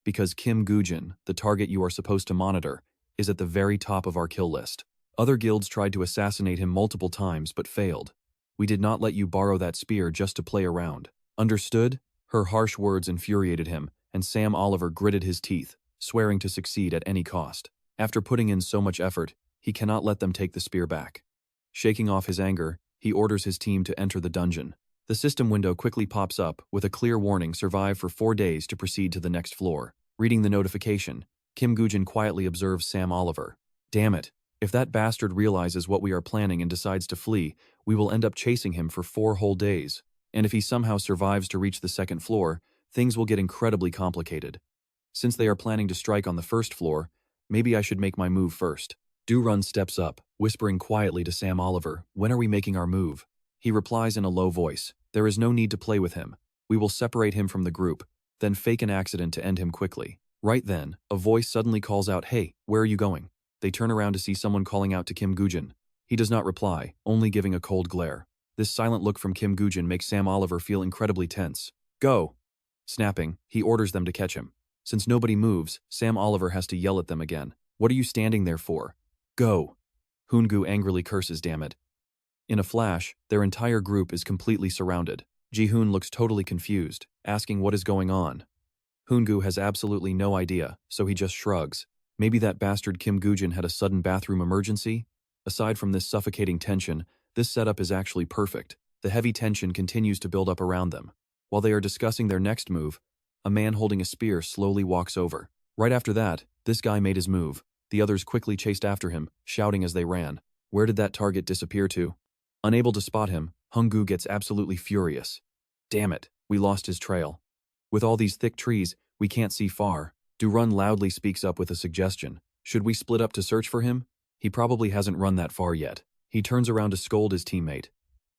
Because Kim Goo-jin, the target you are supposed to monitor, is at the very top of our kill list. Other guilds tried to assassinate him multiple times but failed. We did not let you borrow that spear just to play around. Understood? Her harsh words infuriated him, and Sam Oliver gritted his teeth, swearing to succeed at any cost. After putting in so much effort, he cannot let them take the spear back. Shaking off his anger, he orders his team to enter the dungeon. The system window quickly pops up with a clear warning: survive for 4 days to proceed to the next floor. Reading the notification, Kim Woo-jin quietly observes Sam Oliver. Damn it. If that bastard realizes what we are planning and decides to flee, we will end up chasing him for 4 whole days. And if he somehow survives to reach the second floor, things will get incredibly complicated. Since they are planning to strike on the first floor, maybe I should make my move first. Do-run steps up, whispering quietly to Sam Oliver, when are we making our move? He replies in a low voice, there is no need to play with him. We will separate him from the group, then fake an accident to end him quickly. Right then, a voice suddenly calls out, hey, where are you going? They turn around to see someone calling out to Kim Woo-jin. He does not reply, only giving a cold glare. This silent look from Kim Woo-jin makes Sam Oliver feel incredibly tense. Go! Snapping, he orders them to catch him. Since nobody moves, Sam Oliver has to yell at them again. What are you standing there for? Go! Hound angrily curses, damn it. In a flash, their entire group is completely surrounded. Ji-hoon looks totally confused, asking what is going on. Hound has absolutely no idea, so he just shrugs. Maybe that bastard Kim Woo-jin had a sudden bathroom emergency? Aside from this suffocating tension, this setup is actually perfect. The heavy tension continues to build up around them. While they are discussing their next move, a man holding a spear slowly walks over. Right after that, this guy made his move. The others quickly chased after him, shouting as they ran. Where did that target disappear to? Unable to spot him, Hound gets absolutely furious. Damn it, we lost his trail. With all these thick trees, we can't see far. Do-run loudly speaks up with a suggestion. Should we split up to search for him? He probably hasn't run that far yet. He turns around to scold his teammate.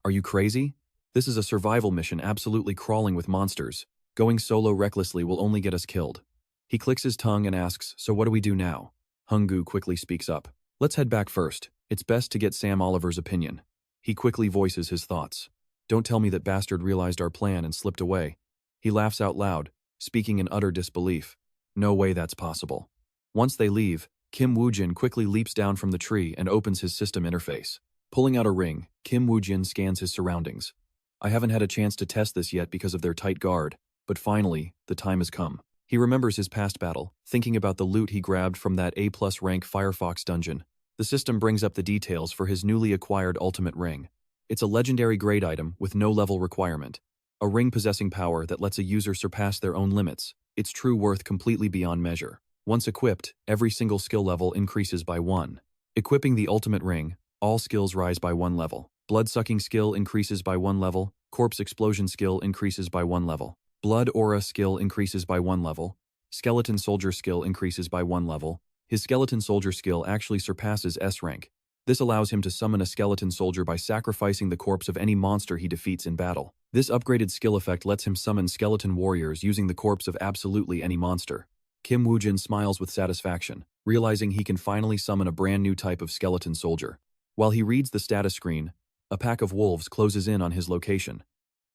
Are you crazy? This is a survival mission absolutely crawling with monsters. Going solo recklessly will only get us killed. He clicks his tongue and asks, so what do we do now? Hound quickly speaks up. Let's head back first. It's best to get Sam Oliver's opinion. He quickly voices his thoughts. Don't tell me that bastard realized our plan and slipped away. He laughs out loud, speaking in utter disbelief. No way that's possible. Once they leave, Kim Woo-jin quickly leaps down from the tree and opens his system interface. Pulling out a ring, Kim Woo-jin scans his surroundings. I haven't had a chance to test this yet because of their tight guard, but finally, the time has come. He remembers his past battle, thinking about the loot he grabbed from that A+ rank Firefox dungeon. The system brings up the details for his newly acquired ultimate ring. It's a legendary grade item with no level requirement. A ring possessing power that lets a user surpass their own limits, its true worth completely beyond measure. Once equipped, every single skill level increases by 1. Equipping the ultimate ring, all skills rise by 1 level. Blood-sucking skill increases by 1 level, corpse explosion skill increases by 1 level. Blood aura skill increases by 1 level. Skeleton soldier skill increases by 1 level. His skeleton soldier skill actually surpasses S rank. This allows him to summon a skeleton soldier by sacrificing the corpse of any monster he defeats in battle. This upgraded skill effect lets him summon skeleton warriors using the corpse of absolutely any monster. Kim Woo-jin smiles with satisfaction, realizing he can finally summon a brand new type of skeleton soldier. While he reads the status screen, a pack of wolves closes in on his location.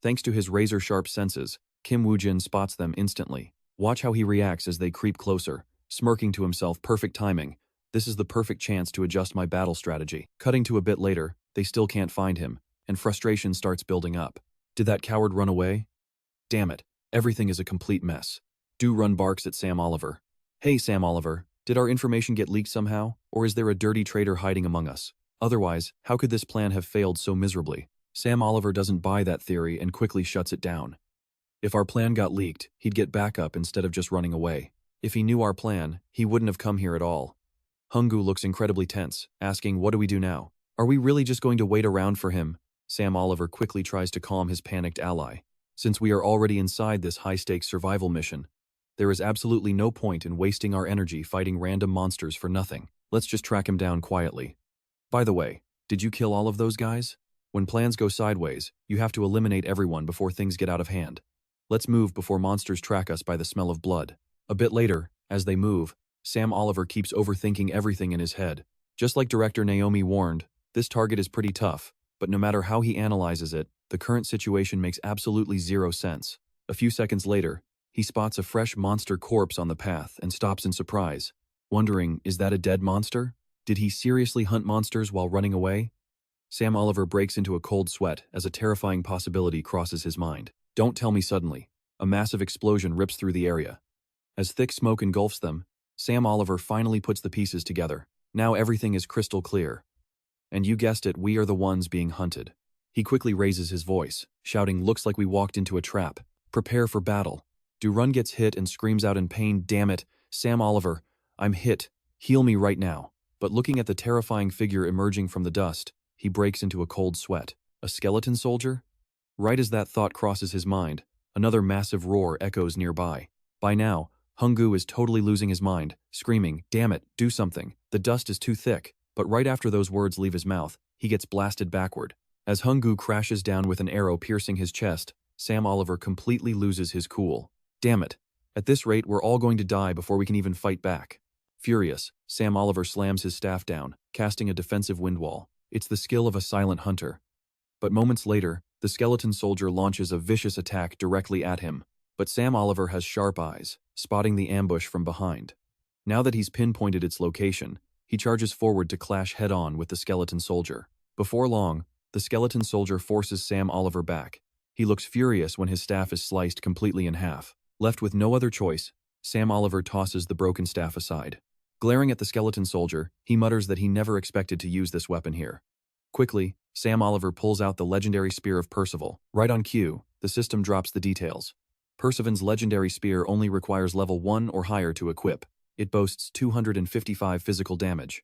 Thanks to his razor-sharp senses, Kim Woo-jin spots them instantly. Watch how he reacts as they creep closer, smirking to himself, perfect timing. This is the perfect chance to adjust my battle strategy. Cutting to a bit later, they still can't find him, and frustration starts building up. Did that coward run away? Damn it, everything is a complete mess. Do-run barks at Sam Oliver. Hey Sam Oliver, did our information get leaked somehow, or is there a dirty traitor hiding among us? Otherwise, how could this plan have failed so miserably? Sam Oliver doesn't buy that theory and quickly shuts it down. If our plan got leaked, he'd get back up instead of just running away. If he knew our plan, he wouldn't have come here at all. Hound looks incredibly tense, asking, what do we do now? Are we really just going to wait around for him? Sam Oliver quickly tries to calm his panicked ally. Since we are already inside this high-stakes survival mission, there is absolutely no point in wasting our energy fighting random monsters for nothing. Let's just track him down quietly. By the way, did you kill all of those guys? When plans go sideways, you have to eliminate everyone before things get out of hand. Let's move before monsters track us by the smell of blood. A bit later, as they move, Sam Oliver keeps overthinking everything in his head. Just like director Naomi warned, this target is pretty tough, but no matter how he analyzes it, the current situation makes absolutely zero sense. A few seconds later, he spots a fresh monster corpse on the path and stops in surprise, wondering, is that a dead monster? Did he seriously hunt monsters while running away? Sam Oliver breaks into a cold sweat as a terrifying possibility crosses his mind. Don't tell me suddenly. A massive explosion rips through the area. As thick smoke engulfs them, Sam Oliver finally puts the pieces together. Now everything is crystal clear. And you guessed it, we are the ones being hunted. He quickly raises his voice, shouting, looks like we walked into a trap. Prepare for battle. Du-run gets hit and screams out in pain, damn it, Sam Oliver, I'm hit. Heal me right now. But looking at the terrifying figure emerging from the dust, he breaks into a cold sweat. A skeleton soldier? Right as that thought crosses his mind, another massive roar echoes nearby. By now, Hung-gu is totally losing his mind, screaming, damn it, do something, the dust is too thick. But right after those words leave his mouth, he gets blasted backward. As Hung-gu crashes down with an arrow piercing his chest, Sam Oliver completely loses his cool. Damn it. At this rate, we're all going to die before we can even fight back. Furious, Sam Oliver slams his staff down, casting a defensive wind wall. It's the skill of a silent hunter. But moments later, the skeleton soldier launches a vicious attack directly at him. But Sam Oliver has sharp eyes, spotting the ambush from behind. Now that he's pinpointed its location, he charges forward to clash head-on with the skeleton soldier. Before long, the skeleton soldier forces Sam Oliver back. He looks furious when his staff is sliced completely in half. Left with no other choice, Sam Oliver tosses the broken staff aside. Glaring at the skeleton soldier, he mutters that he never expected to use this weapon here. Quickly, Sam Oliver pulls out the legendary spear of Percival. Right on cue, the system drops the details. Percival's legendary spear only requires level 1 or higher to equip. It boasts 255 physical damage.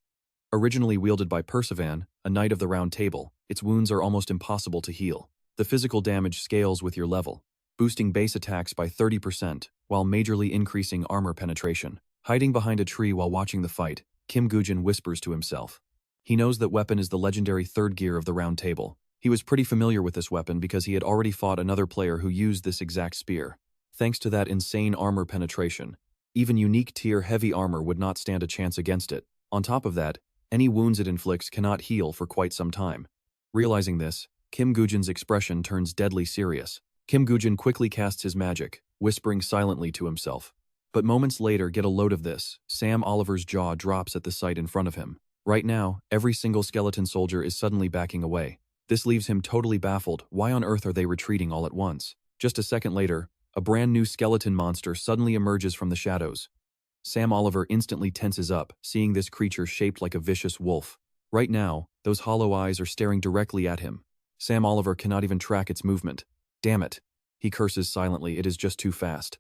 Originally wielded by Percival, a knight of the Round Table, its wounds are almost impossible to heal. The physical damage scales with your level, boosting base attacks by 30%, while majorly increasing armor penetration. Hiding behind a tree while watching the fight, Kim Woo-jin whispers to himself. He knows that weapon is the legendary third gear of the Round Table. He was pretty familiar with this weapon because he had already fought another player who used this exact spear. Thanks to that insane armor penetration, even unique tier heavy armor would not stand a chance against it. On top of that, any wounds it inflicts cannot heal for quite some time. Realizing this, Kim Woo-jin's expression turns deadly serious. Kim Woo-jin quickly casts his magic, whispering silently to himself. But moments later, get a load of this, Sam Oliver's jaw drops at the sight in front of him. Right now, every single skeleton soldier is suddenly backing away. This leaves him totally baffled. Why on earth are they retreating all at once? Just a second later, a brand new skeleton monster suddenly emerges from the shadows. Sam Oliver instantly tenses up, seeing this creature shaped like a vicious wolf. Right now, those hollow eyes are staring directly at him. Sam Oliver cannot even track its movement. Damn it. He curses silently, it is just too fast.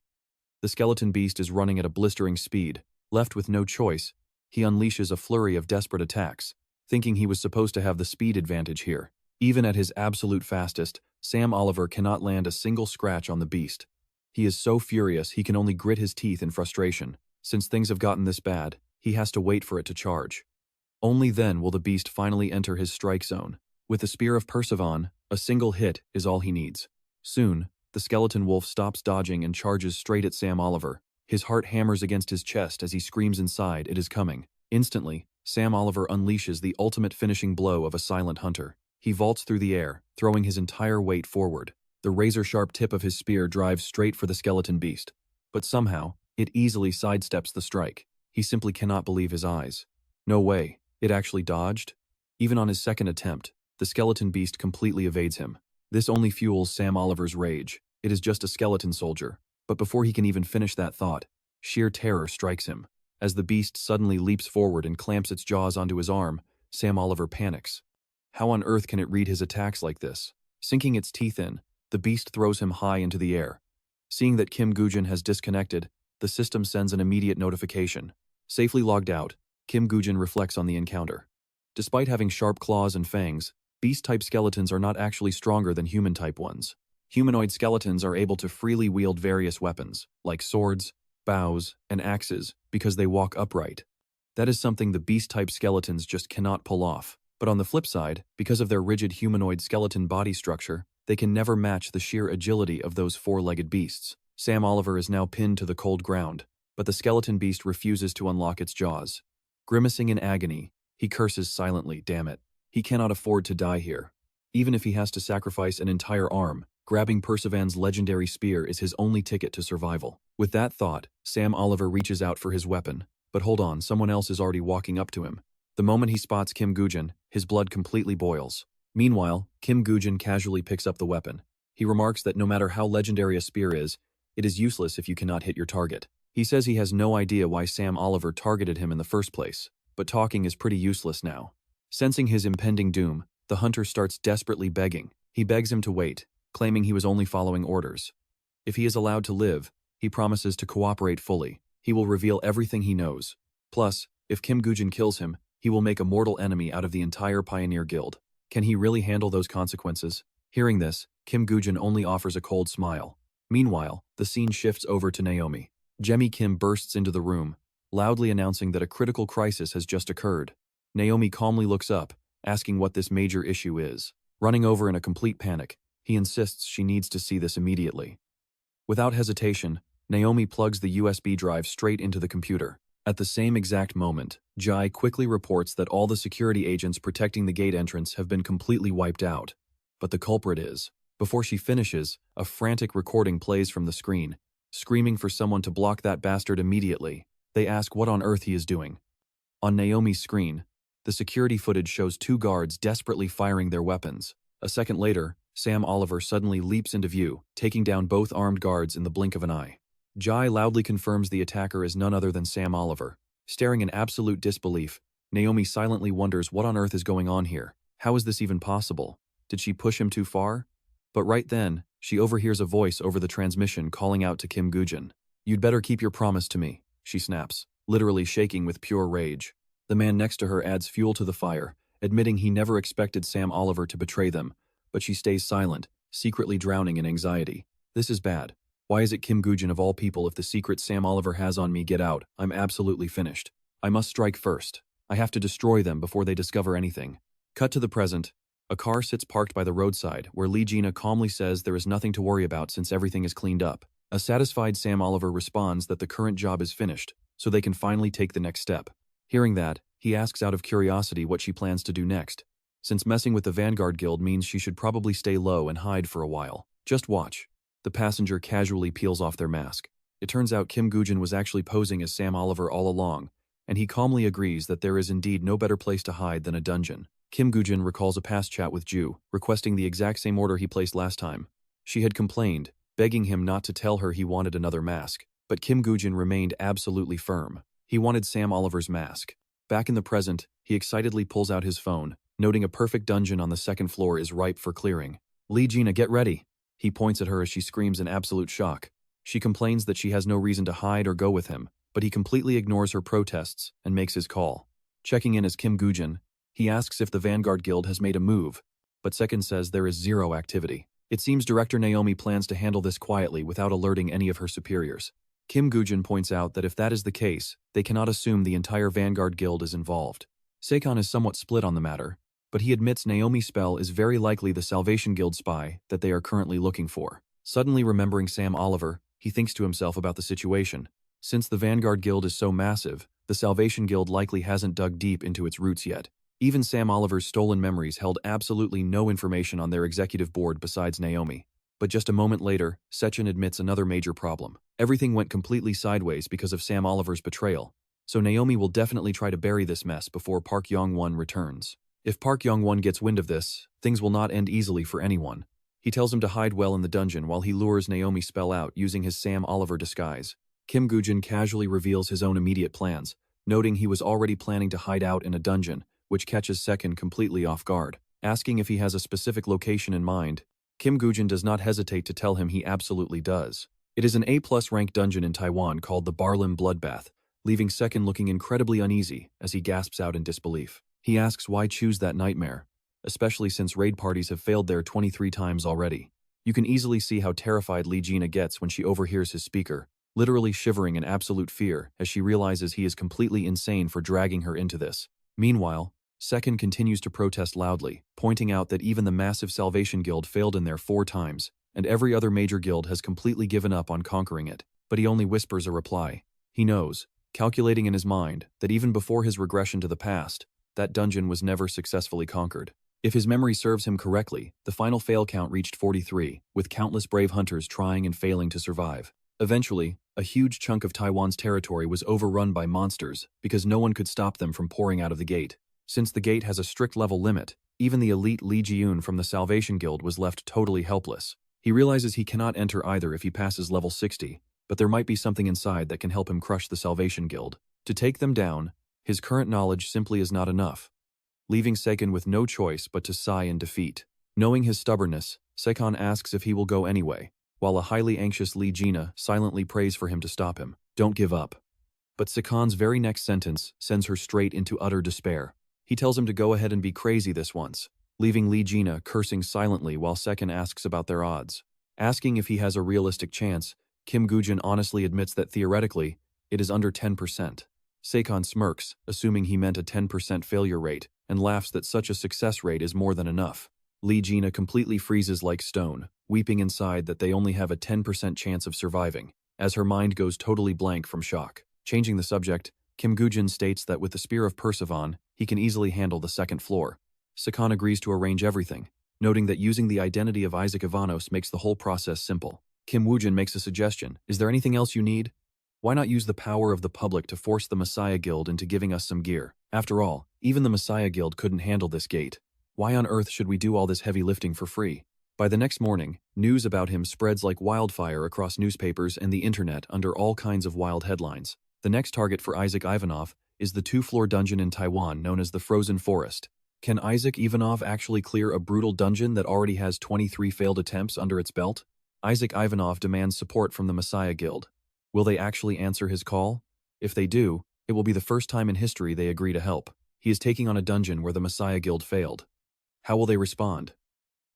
The skeleton beast is running at a blistering speed. Left with no choice, he unleashes a flurry of desperate attacks, thinking he was supposed to have the speed advantage here. Even at his absolute fastest, Sam Oliver cannot land a single scratch on the beast. He is so furious he can only grit his teeth in frustration. Since things have gotten this bad, he has to wait for it to charge. Only then will the beast finally enter his strike zone. With the spear of Percival, a single hit is all he needs. Soon, the skeleton wolf stops dodging and charges straight at Sam Oliver. His heart hammers against his chest as he screams inside, it is coming. Instantly, Sam Oliver unleashes the ultimate finishing blow of a silent hunter. He vaults through the air, throwing his entire weight forward. The razor-sharp tip of his spear drives straight for the skeleton beast. But somehow, it easily sidesteps the strike. He simply cannot believe his eyes. No way, it actually dodged? Even on his second attempt, the skeleton beast completely evades him. This only fuels Sam Oliver's rage. It is just a skeleton soldier. But before he can even finish that thought, sheer terror strikes him. As the beast suddenly leaps forward and clamps its jaws onto his arm, Sam Oliver panics. How on earth can it read his attacks like this? Sinking its teeth in, the beast throws him high into the air. Seeing that Kim Woo-jin has disconnected, the system sends an immediate notification. Safely logged out, Kim Woo-jin reflects on the encounter. Despite having sharp claws and fangs, beast-type skeletons are not actually stronger than human-type ones. Humanoid skeletons are able to freely wield various weapons, like swords, bows, and axes, because they walk upright. That is something the beast-type skeletons just cannot pull off. But on the flip side, because of their rigid humanoid skeleton body structure, they can never match the sheer agility of those four-legged beasts. Sam Oliver is now pinned to the cold ground, but the skeleton beast refuses to unlock its jaws. Grimacing in agony, he curses silently, damn it. He cannot afford to die here. Even if he has to sacrifice an entire arm, grabbing Percival's legendary spear is his only ticket to survival. With that thought, Sam Oliver reaches out for his weapon. But hold on, someone else is already walking up to him. The moment he spots Kim Woo-jin, his blood completely boils. Meanwhile, Kim Woo-jin casually picks up the weapon. He remarks that no matter how legendary a spear is, it is useless if you cannot hit your target. He says he has no idea why Sam Oliver targeted him in the first place, but talking is pretty useless now. Sensing his impending doom, the hunter starts desperately begging. He begs him to wait, claiming he was only following orders. If he is allowed to live, he promises to cooperate fully. He will reveal everything he knows. Plus, if Kim Woo-jin kills him, he will make a mortal enemy out of the entire Pioneer Guild. Can he really handle those consequences? Hearing this, Kim Woo-jin only offers a cold smile. Meanwhile, the scene shifts over to Naomi. Jemmy Kim bursts into the room, loudly announcing that a critical crisis has just occurred. Naomi calmly looks up, asking what this major issue is. Running over in a complete panic, he insists she needs to see this immediately. Without hesitation, Naomi plugs the USB drive straight into the computer. At the same exact moment, Jai quickly reports that all the security agents protecting the gate entrance have been completely wiped out. But the culprit is. Before she finishes, a frantic recording plays from the screen, screaming for someone to block that bastard immediately. They ask what on earth he is doing. On Naomi's screen, the security footage shows two guards desperately firing their weapons. A second later, Sam Oliver suddenly leaps into view, taking down both armed guards in the blink of an eye. Jai loudly confirms the attacker is none other than Sam Oliver. Staring in absolute disbelief, Naomi silently wonders what on earth is going on here. How is this even possible? Did she push him too far? But right then, she overhears a voice over the transmission calling out to Kim Woo-jin. "You'd better keep your promise to me," she snaps, literally shaking with pure rage. The man next to her adds fuel to the fire, admitting he never expected Sam Oliver to betray them, but she stays silent, secretly drowning in anxiety. This is bad. Why is it Kim Woo-jin of all people? If the secret Sam Oliver has on me, get out. I'm absolutely finished. I must strike first. I have to destroy them before they discover anything. Cut to the present. A car sits parked by the roadside, where Lee Gina calmly says there is nothing to worry about since everything is cleaned up. A satisfied Sam Oliver responds that the current job is finished, so they can finally take the next step. Hearing that, he asks out of curiosity what she plans to do next. Since messing with the Vanguard Guild means she should probably stay low and hide for a while. Just watch. The passenger casually peels off their mask. It turns out Kim Woo-jin was actually posing as Sam Oliver all along, and he calmly agrees that there is indeed no better place to hide than a dungeon. Kim Woo-jin recalls a past chat with Ju, requesting the exact same order he placed last time. She had complained, begging him not to tell her he wanted another mask, but Kim Woo-jin remained absolutely firm. He wanted Sam Oliver's mask. Back in the present, he excitedly pulls out his phone, noting a perfect dungeon on the second floor is ripe for clearing. "Lee Gina, get ready!" He points at her as she screams in absolute shock. She complains that she has no reason to hide or go with him, but he completely ignores her protests and makes his call. Checking in as Kim Woo-jin, he asks if the Vanguard Guild has made a move, but Second says there is zero activity. It seems Director Naomi plans to handle this quietly without alerting any of her superiors. Kim Woo-jin points out that if that is the case, they cannot assume the entire Vanguard Guild is involved. Se-jun is somewhat split on the matter, but he admits Naomi's spell is very likely the Salvation Guild spy that they are currently looking for. Suddenly remembering Sam Oliver, he thinks to himself about the situation. Since the Vanguard Guild is so massive, the Salvation Guild likely hasn't dug deep into its roots yet. Even Sam Oliver's stolen memories held absolutely no information on their executive board besides Naomi. But just a moment later, Se-jun admits another major problem. Everything went completely sideways because of Sam Oliver's betrayal, so Naomi will definitely try to bury this mess before Park Yong-won returns. If Park Yong-won gets wind of this, things will not end easily for anyone. He tells him to hide well in the dungeon while he lures Naomi's spell out using his Sam Oliver disguise. Kim Woo-jin casually reveals his own immediate plans, noting he was already planning to hide out in a dungeon, which catches Second completely off guard. Asking if he has a specific location in mind, Kim Woo-jin does not hesitate to tell him he absolutely does. It is an A+ rank dungeon in Taiwan called the Barlim Bloodbath, leaving Second looking incredibly uneasy as he gasps out in disbelief. He asks why choose that nightmare, especially since raid parties have failed there 23 times already. You can easily see how terrified Lee Gina gets when she overhears his speaker, literally shivering in absolute fear as she realizes he is completely insane for dragging her into this. Meanwhile, Second continues to protest loudly, pointing out that even the massive Salvation Guild failed in there 4 times, and every other major guild has completely given up on conquering it, but he only whispers a reply. He knows, calculating in his mind, that even before his regression to the past, that dungeon was never successfully conquered. If his memory serves him correctly, the final fail count reached 43, with countless brave hunters trying and failing to survive. Eventually, a huge chunk of Taiwan's territory was overrun by monsters because no one could stop them from pouring out of the gate. Since the gate has a strict level limit, even the elite Lee Ji-eun from the Salvation Guild was left totally helpless. He realizes he cannot enter either if he passes level 60, but there might be something inside that can help him crush the Salvation Guild. To take them down, his current knowledge simply is not enough, leaving Se-jun with no choice but to sigh in defeat. Knowing his stubbornness, Se-jun asks if he will go anyway, while a highly anxious Lee-jin silently prays for him to stop him. Don't give up. But Se-jun's very next sentence sends her straight into utter despair. He tells him to go ahead and be crazy this once, leaving Lee-jin cursing silently while Se-jun asks about their odds. Asking if he has a realistic chance, Kim Woo-jin honestly admits that theoretically, it is under 10%. Se-jun smirks, assuming he meant a 10% failure rate, and laughs that such a success rate is more than enough. Lee-jin completely freezes like stone, weeping inside that they only have a 10% chance of surviving, as her mind goes totally blank from shock. Changing the subject, Kim Woo-jin states that with the Spear of Persephone, he can easily handle the second floor. Se-jun agrees to arrange everything, noting that using the identity of Isaac Ivanos makes the whole process simple. Kim Woo-jin makes a suggestion. Is there anything else you need? Why not use the power of the public to force the Messiah Guild into giving us some gear? After all, even the Messiah Guild couldn't handle this gate. Why on earth should we do all this heavy lifting for free? By the next morning, news about him spreads like wildfire across newspapers and the internet under all kinds of wild headlines. The next target for Isaac Ivanov is the 2-floor dungeon in Taiwan known as the Frozen Forest. Can Isaac Ivanov actually clear a brutal dungeon that already has 23 failed attempts under its belt? Isaac Ivanov demands support from the Messiah Guild. Will they actually answer his call? If they do, it will be the first time in history they agree to help. He is taking on a dungeon where the Messiah Guild failed. How will they respond?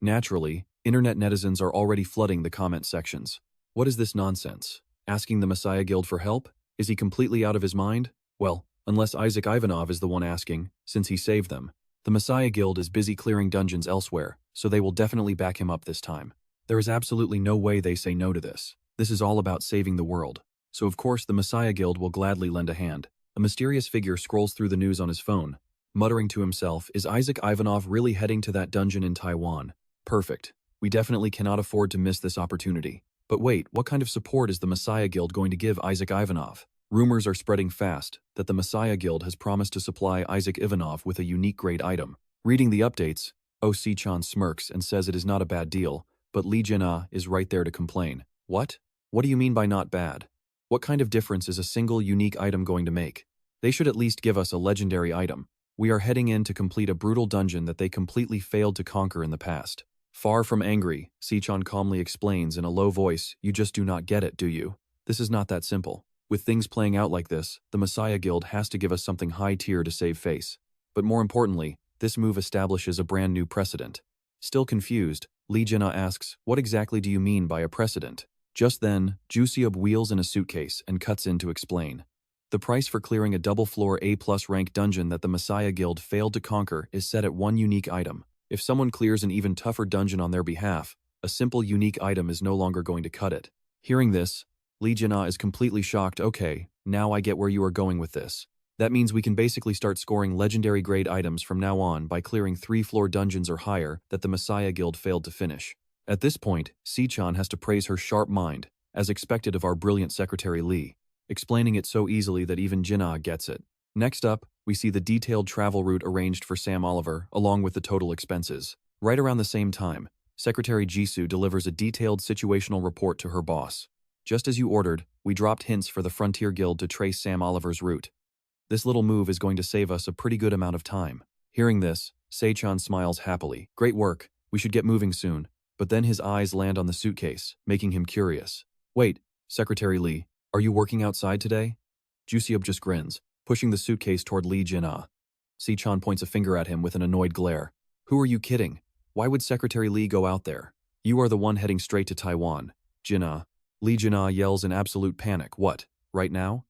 Naturally, internet netizens are already flooding the comment sections. What is this nonsense? Asking the Messiah Guild for help? Is he completely out of his mind? Well, unless Isaac Ivanov is the one asking, since he saved them. The Messiah Guild is busy clearing dungeons elsewhere, so they will definitely back him up this time. There is absolutely no way they say no to this. This is all about saving the world. So of course the Messiah Guild will gladly lend a hand. A mysterious figure scrolls through the news on his phone, muttering to himself, is Isaac Ivanov really heading to that dungeon in Taiwan? Perfect. We definitely cannot afford to miss this opportunity. But wait, what kind of support is the Messiah Guild going to give Isaac Ivanov? Rumors are spreading fast that the Messiah Guild has promised to supply Isaac Ivanov with a unique grade item. Reading the updates, Se-jun smirks and says it is not a bad deal, but Lee-jin is right there to complain. What? What do you mean by not bad? What kind of difference is a single unique item going to make? They should at least give us a legendary item. We are heading in to complete a brutal dungeon that they completely failed to conquer in the past. Far from angry, Se-jun calmly explains in a low voice, you just do not get it, do you? This is not that simple. With things playing out like this, the Messiah Guild has to give us something high tier to save face. But more importantly, this move establishes a brand new precedent. Still confused, Lee-jin asks, what exactly do you mean by a precedent? Just then, Juseub wheels in a suitcase and cuts in to explain. The price for clearing a double-floor A+ rank dungeon that the Messiah Guild failed to conquer is set at one unique item. If someone clears an even tougher dungeon on their behalf, a simple unique item is no longer going to cut it. Hearing this, Lee-jin is completely shocked. Okay, now I get where you are going with this. That means we can basically start scoring legendary grade items from now on by clearing 3-floor dungeons or higher that the Messiah Guild failed to finish. At this point, Se-jun has to praise her sharp mind, as expected of our brilliant Secretary Lee, explaining it so easily that even Jin-ah gets it. Next up, we see the detailed travel route arranged for Sam Oliver, along with the total expenses. Right around the same time, Secretary Jisoo delivers a detailed situational report to her boss. Just as you ordered, we dropped hints for the Frontier Guild to trace Sam Oliver's route. This little move is going to save us a pretty good amount of time. Hearing this, Se-jun smiles happily. Great work, we should get moving soon. But then his eyes land on the suitcase, making him curious. Wait, Secretary Lee, are you working outside today? Juseub just grins, pushing the suitcase toward Lee-jin. Se-jun points a finger at him with an annoyed glare. Who are you kidding? Why would Secretary Lee go out there? You are the one heading straight to Taiwan. Jin-ah. Lee-jin yells in absolute panic. What, right now?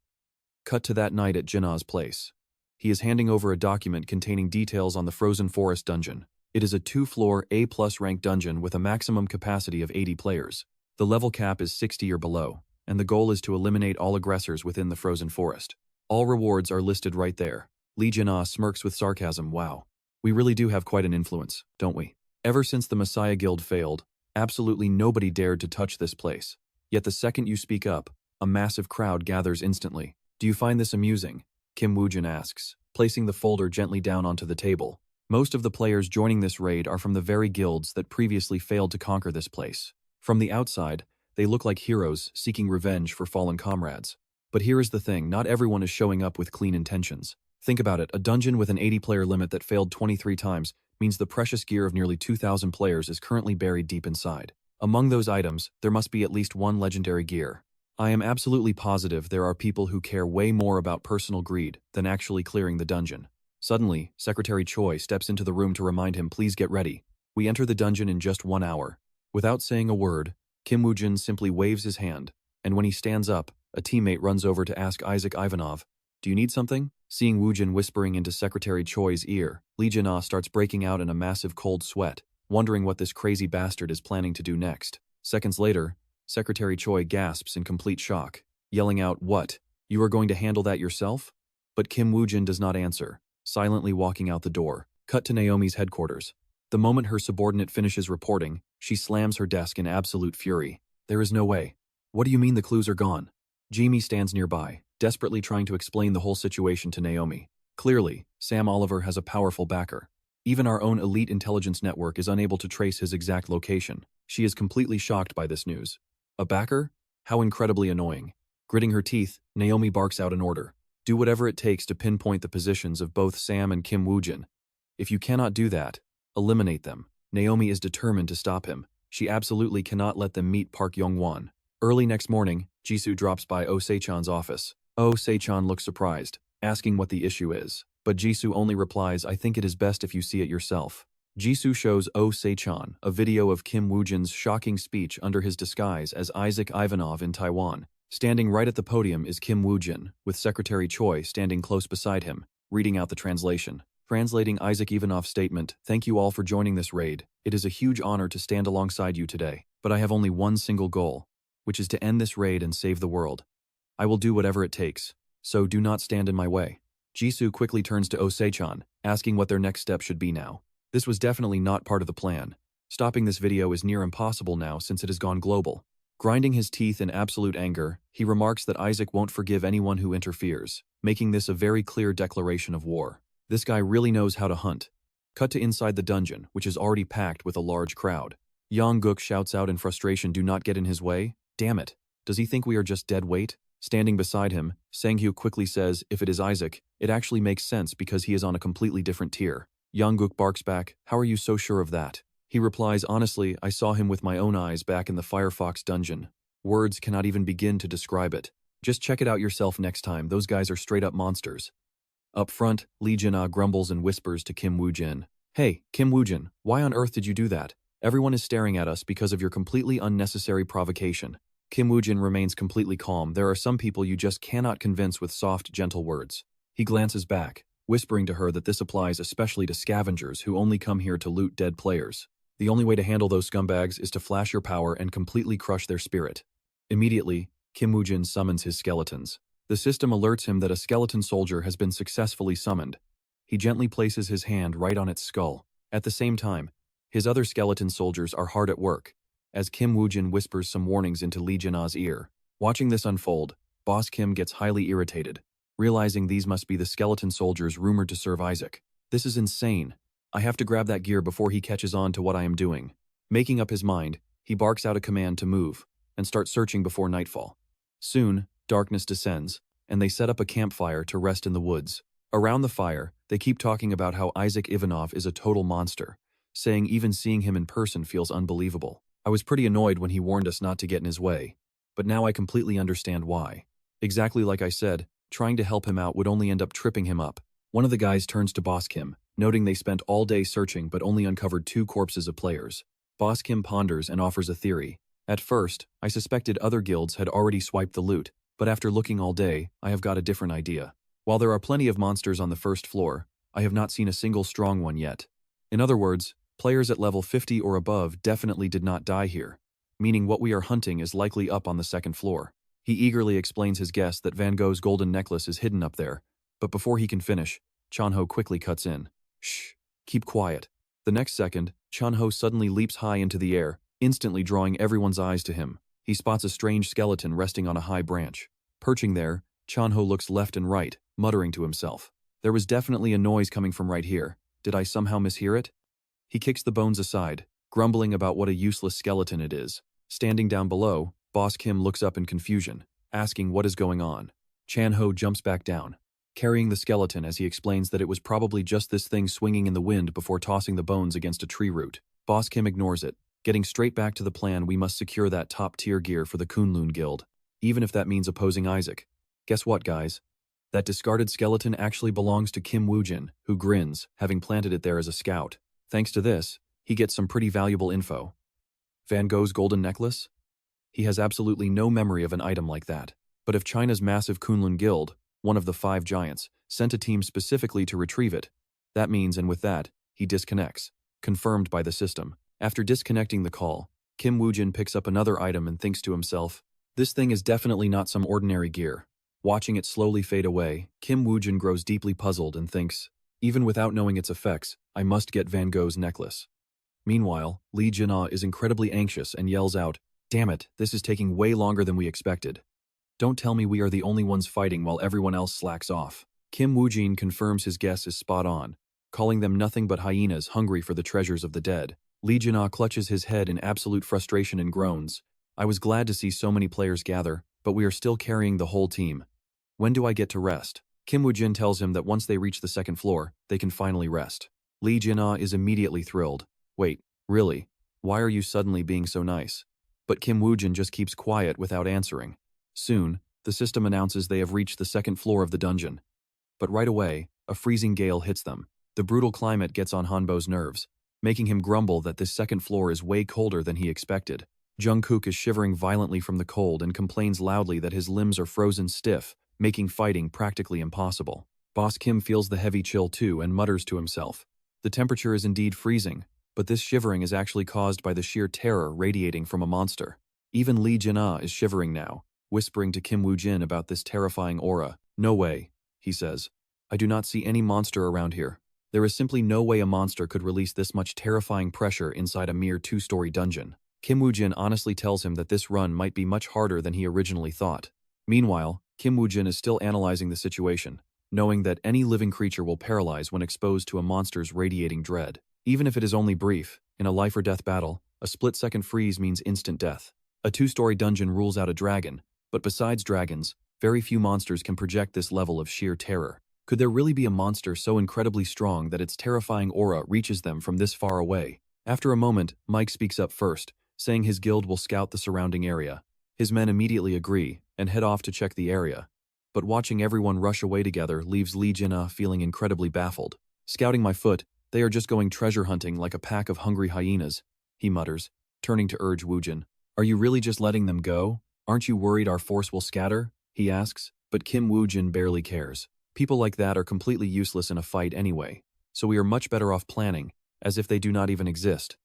Cut to that night at Jin-ah's place. He is handing over a document containing details on the Frozen Forest dungeon. It is a 2-floor A+ rank dungeon with a maximum capacity of 80 players. The level cap is 60 or below, and the goal is to eliminate all aggressors within the Frozen Forest. All rewards are listed right there. Lee-jin smirks with sarcasm. Wow. We really do have quite an influence, don't we? Ever since the Messiah Guild failed, absolutely nobody dared to touch this place. Yet the second you speak up, a massive crowd gathers instantly. Do you find this amusing? Kim Woo-jin asks, placing the folder gently down onto the table. Most of the players joining this raid are from the very guilds that previously failed to conquer this place. From the outside, they look like heroes seeking revenge for fallen comrades. But here is the thing, not everyone is showing up with clean intentions. Think about it, a dungeon with an 80-player limit that failed 23 times means the precious gear of nearly 2,000 players is currently buried deep inside. Among those items, there must be at least one legendary gear. I am absolutely positive there are people who care way more about personal greed than actually clearing the dungeon. Suddenly, Secretary Choi steps into the room to remind him, please get ready. We enter the dungeon in just 1 hour. Without saying a word, Kim Woo-jin simply waves his hand, and when he stands up, a teammate runs over to ask Isaac Ivanov, do you need something? Seeing Woo-jin whispering into Secretary Choi's ear, Lee Jin-ah starts breaking out in a massive cold sweat, wondering what this crazy bastard is planning to do next. Seconds later, Secretary Choi gasps in complete shock, yelling out, what? You are going to handle that yourself? But Kim Woo-jin does not answer, silently walking out the door. Cut to Naomi's headquarters. The moment her subordinate finishes reporting, she slams her desk in absolute fury. There is no way. What do you mean the clues are gone? Jamie stands nearby, desperately trying to explain the whole situation to Naomi. Clearly, Sam Oliver has a powerful backer. Even our own elite intelligence network is unable to trace his exact location. She is completely shocked by this news. A backer? How incredibly annoying. Gritting her teeth, Naomi barks out an order. Do whatever it takes to pinpoint the positions of both Sam and Kim Woo-jin. If you cannot do that, eliminate them. Naomi is determined to stop him. She absolutely cannot let them meet Park Yong-won. Early next morning, Jisoo drops by Oh Se-chan's office. Oh Se-chan looks surprised, asking what the issue is. But Jisoo only replies, I think it is best if you see it yourself. Jisoo shows Oh Se-chan a video of Kim Woo-jin's shocking speech under his disguise as Isaac Ivanov in Taiwan. Standing right at the podium is Kim Woo-jin, with Secretary Choi standing close beside him, reading out the translation. Translating Isaac Ivanov's statement, thank you all for joining this raid. It is a huge honor to stand alongside you today. But I have only one single goal, which is to end this raid and save the world. I will do whatever it takes, so do not stand in my way. Jisoo quickly turns to Oh Se-chan, asking what their next step should be now. This was definitely not part of the plan. Stopping this video is near impossible now since it has gone global. Grinding his teeth in absolute anger, he remarks that Isaac won't forgive anyone who interferes, making this a very clear declaration of war. This guy really knows how to hunt. Cut to inside the dungeon, which is already packed with a large crowd. Yong-guk shouts out in frustration, do not get in his way. Damn it. Does he think we are just dead weight? Standing beside him, Sang-hyo quickly says, if it is Isaac, it actually makes sense because he is on a completely different tier. Yong-guk barks back, how are you so sure of that? He replies, honestly, I saw him with my own eyes back in the Firefox dungeon. Words cannot even begin to describe it. Just check it out yourself next time, those guys are straight up monsters. Up front, Lee Jin-ah grumbles and whispers to Kim Woo-jin. Hey, Kim Woo-jin, why on earth did you do that? Everyone is staring at us because of your completely unnecessary provocation. Kim Woo-jin remains completely calm. There are some people you just cannot convince with soft, gentle words. He glances back, whispering to her that this applies especially to scavengers who only come here to loot dead players. The only way to handle those scumbags is to flash your power and completely crush their spirit. Immediately, Kim Woo-jin summons his skeletons. The system alerts him that a skeleton soldier has been successfully summoned. He gently places his hand right on its skull. At the same time, his other skeleton soldiers are hard at work, as Kim Woo-jin whispers some warnings into Lee Jin-ah's ear. Watching this unfold, Boss Kim gets highly irritated, realizing these must be the skeleton soldiers rumored to serve Isaac. This is insane. I have to grab that gear before he catches on to what I am doing. Making up his mind, he barks out a command to move, and start searching before nightfall. Soon, darkness descends, and they set up a campfire to rest in the woods. Around the fire, they keep talking about how Isaac Ivanov is a total monster, saying even seeing him in person feels unbelievable. I was pretty annoyed when he warned us not to get in his way, but now I completely understand why. Exactly like I said, trying to help him out would only end up tripping him up. One of the guys turns to Boss Kim, noting they spent all day searching but only uncovered 2 corpses of players. Boss Kim ponders and offers a theory. At first, I suspected other guilds had already swiped the loot, but after looking all day, I have got a different idea. While there are plenty of monsters on the first floor, I have not seen a single strong one yet. In other words, players at level 50 or above definitely did not die here, meaning what we are hunting is likely up on the second floor. He eagerly explains his guess that Van Gogh's golden necklace is hidden up there, but before he can finish, Chan-ho quickly cuts in. Shh, keep quiet. The next second, Chan-ho suddenly leaps high into the air, instantly drawing everyone's eyes to him. He spots a strange skeleton resting on a high branch. Perching there, Chan-ho looks left and right, muttering to himself. There was definitely a noise coming from right here. Did I somehow mishear it? He kicks the bones aside, grumbling about what a useless skeleton it is. Standing down below, Boss Kim looks up in confusion, asking what is going on. Chan-ho jumps back down, carrying the skeleton as he explains that it was probably just this thing swinging in the wind before tossing the bones against a tree root. Boss Kim ignores it, getting straight back to the plan. We must secure that top-tier gear for the Kunlun Guild, even if that means opposing Isaac. Guess what, guys? That discarded skeleton actually belongs to Kim Woo-jin, who grins, having planted it there as a scout. Thanks to this, he gets some pretty valuable info. Van Gogh's golden necklace? He has absolutely no memory of an item like that. But if China's massive Kunlun Guild, one of the 5 giants, sent a team specifically to retrieve it, that means, and with that, he disconnects, confirmed by the system. After disconnecting the call, Kim Woo-jin picks up another item and thinks to himself, this thing is definitely not some ordinary gear. Watching it slowly fade away, Kim Woo-jin grows deeply puzzled and thinks, even without knowing its effects, I must get Van Gogh's necklace. Meanwhile, Lee Jin-ah is incredibly anxious and yells out, damn it, this is taking way longer than we expected. Don't tell me we are the only ones fighting while everyone else slacks off. Kim Woo-jin confirms his guess is spot on, calling them nothing but hyenas hungry for the treasures of the dead. Lee Jin-ah clutches his head in absolute frustration and groans. I was glad to see so many players gather, but we are still carrying the whole team. When do I get to rest? Kim Woo-jin tells him that once they reach the second floor, they can finally rest. Lee Jin-ah is immediately thrilled. Wait, really? Why are you suddenly being so nice? But Kim Woo-jin just keeps quiet without answering. Soon, the system announces they have reached the second floor of the dungeon. But right away, a freezing gale hits them. The brutal climate gets on Hanbo's nerves, making him grumble that this second floor is way colder than he expected. Jungkook is shivering violently from the cold and complains loudly that his limbs are frozen stiff, making fighting practically impossible. Boss Kim feels the heavy chill too and mutters to himself. The temperature is indeed freezing, but this shivering is actually caused by the sheer terror radiating from a monster. Even Lee Jin-ah is shivering now, whispering to Kim Woo-jin about this terrifying aura. No way, he says. I do not see any monster around here. There is simply no way a monster could release this much terrifying pressure inside a mere 2-story dungeon. Kim Woo-jin honestly tells him that this run might be much harder than he originally thought. Meanwhile, Kim Woo-jin is still analyzing the situation, knowing that any living creature will paralyze when exposed to a monster's radiating dread. Even if it is only brief, in a life-or-death battle, a split-second freeze means instant death. A 2-story dungeon rules out a dragon, but besides dragons, very few monsters can project this level of sheer terror. Could there really be a monster so incredibly strong that its terrifying aura reaches them from this far away? After a moment, Mike speaks up first, saying his guild will scout the surrounding area. His men immediately agree and head off to check the area. But watching everyone rush away together leaves Lee Jin-ah feeling incredibly baffled. Scouting my foot, they are just going treasure hunting like a pack of hungry hyenas, he mutters, turning to urge Woo-jin. Are you really just letting them go? Aren't you worried our force will scatter? He asks, but Kim Woo-jin barely cares. People like that are completely useless in a fight anyway, so we are much better off planning, as if they do not even exist.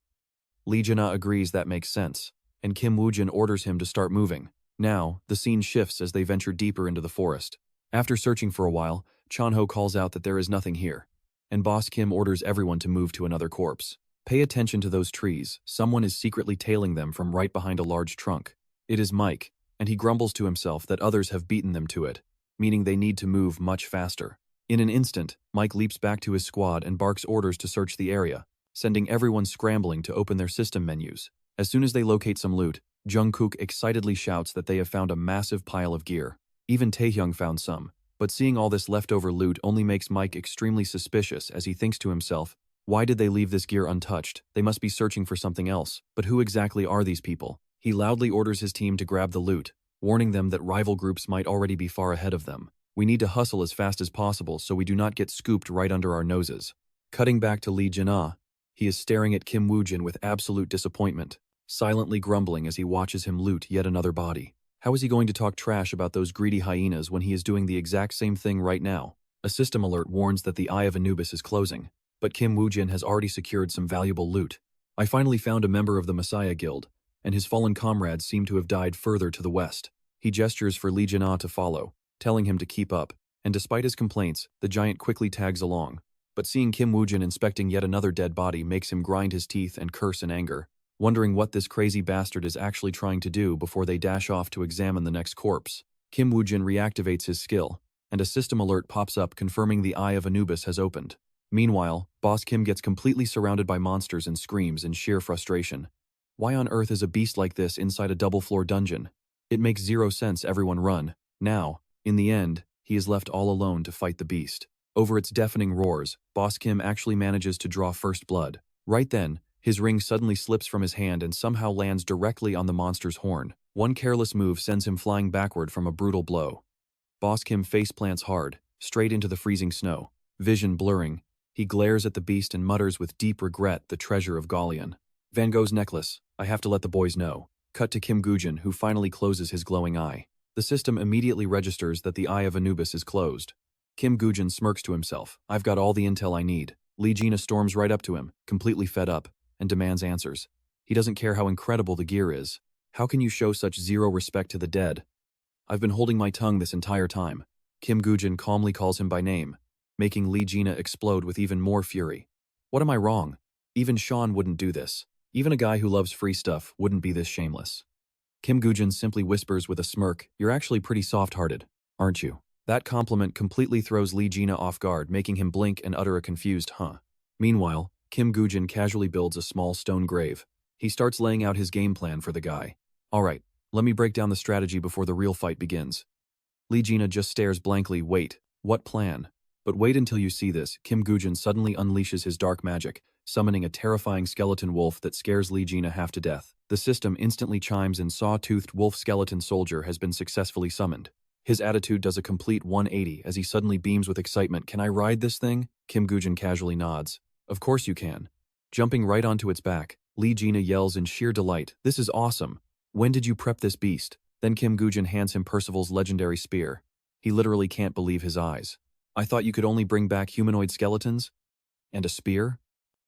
Lee Jin-ah agrees that makes sense, and Kim Woo-jin orders him to start moving. Now, the scene shifts as they venture deeper into the forest. After searching for a while, Chan-ho calls out that there is nothing here, and Boss Kim orders everyone to move to another corpse. Pay attention to those trees. Someone is secretly tailing them from right behind a large trunk. It is Mike, and he grumbles to himself that others have beaten them to it, meaning they need to move much faster. In an instant, Mike leaps back to his squad and barks orders to search the area, sending everyone scrambling to open their system menus. As soon as they locate some loot, Jungkook excitedly shouts that they have found a massive pile of gear. Even Taehyung found some, but seeing all this leftover loot only makes Mike extremely suspicious as he thinks to himself, why did they leave this gear untouched? They must be searching for something else, but who exactly are these people? He loudly orders his team to grab the loot, warning them that rival groups might already be far ahead of them. We need to hustle as fast as possible so we do not get scooped right under our noses. Cutting back to Lee Jin-ah, he is staring at Kim Woo-jin with absolute disappointment, silently grumbling as he watches him loot yet another body. How is he going to talk trash about those greedy hyenas when he is doing the exact same thing right now? A system alert warns that the Eye of Anubis is closing, but Kim Woo-jin has already secured some valuable loot. I finally found a member of the Messiah Guild, and his fallen comrades seem to have died further to the west. He gestures for Lee Jin-ah to follow, telling him to keep up, and despite his complaints, the giant quickly tags along. But seeing Kim Woo-jin inspecting yet another dead body makes him grind his teeth and curse in anger, wondering what this crazy bastard is actually trying to do before they dash off to examine the next corpse. Kim Woo-jin reactivates his skill, and a system alert pops up confirming the Eye of Anubis has opened. Meanwhile, Boss Kim gets completely surrounded by monsters and screams in sheer frustration. Why on earth is a beast like this inside a double-floor dungeon? It makes zero sense, everyone run. Now, in the end, he is left all alone to fight the beast. Over its deafening roars, Boss Kim actually manages to draw first blood. Right then, his ring suddenly slips from his hand and somehow lands directly on the monster's horn. One careless move sends him flying backward from a brutal blow. Boss Kim faceplants hard, straight into the freezing snow. Vision blurring, he glares at the beast and mutters with deep regret the treasure of Galleon. Van Gogh's necklace, I have to let the boys know. Cut to Kim Woo-jin, who finally closes his glowing eye. The system immediately registers that the eye of Anubis is closed. Kim Woo-jin smirks to himself. I've got all the intel I need. Lee-jina storms right up to him, completely fed up, and demands answers. He doesn't care how incredible the gear is. How can you show such zero respect to the dead? I've been holding my tongue this entire time. Kim Woo-jin calmly calls him by name, making Lee-jina explode with even more fury. What am I wrong? Even Sean wouldn't do this. Even a guy who loves free stuff wouldn't be this shameless. Kim Woo-jin simply whispers with a smirk, you're actually pretty soft-hearted, aren't you? That compliment completely throws Lee-jina off guard, making him blink and utter a confused huh. Meanwhile, Kim Woo-jin casually builds a small stone grave. He starts laying out his game plan for the guy. Alright, let me break down the strategy before the real fight begins. Lee-jina just stares blankly. Wait, what plan? But wait until you see this. Kim Woo-jin suddenly unleashes his dark magic, summoning a terrifying skeleton wolf that scares Lee-jina half to death. The system instantly chimes and saw-toothed wolf skeleton soldier has been successfully summoned. His attitude does a complete 180 as he suddenly beams with excitement. Can I ride this thing? Kim Woo-jin casually nods. Of course you can. Jumping right onto its back, Lee-jina yells in sheer delight. This is awesome. When did you prep this beast? Then Kim Woo-jin hands him Percival's legendary spear. He literally can't believe his eyes. I thought you could only bring back humanoid skeletons? And a spear?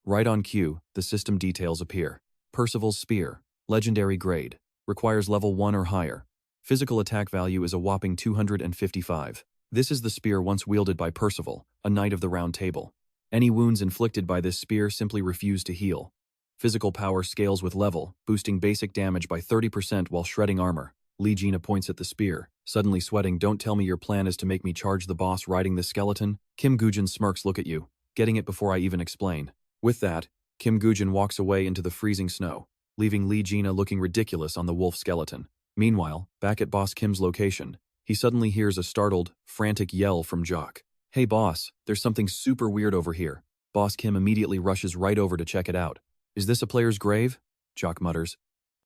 Right on cue, the system details appear. Percival's spear, legendary grade, requires level 1 or higher. Physical attack value is a whopping 255. This is the spear once wielded by Percival, a knight of the Round Table. Any wounds inflicted by this spear simply refuse to heal. Physical power scales with level, boosting basic damage by 30% while shredding armor. Lee-jina points at the spear, suddenly sweating. Don't tell me your plan is to make me charge the boss riding this skeleton? Kim Woo-jin smirks. Look at you, getting it before I even explain. With that, Kim Woo-jin walks away into the freezing snow, leaving Lee-jina looking ridiculous on the wolf skeleton. Meanwhile, back at Boss Kim's location, he suddenly hears a startled, frantic yell from Jock. Hey boss, there's something super weird over here. Boss Kim immediately rushes right over to check it out. Is this a player's grave? Jock mutters,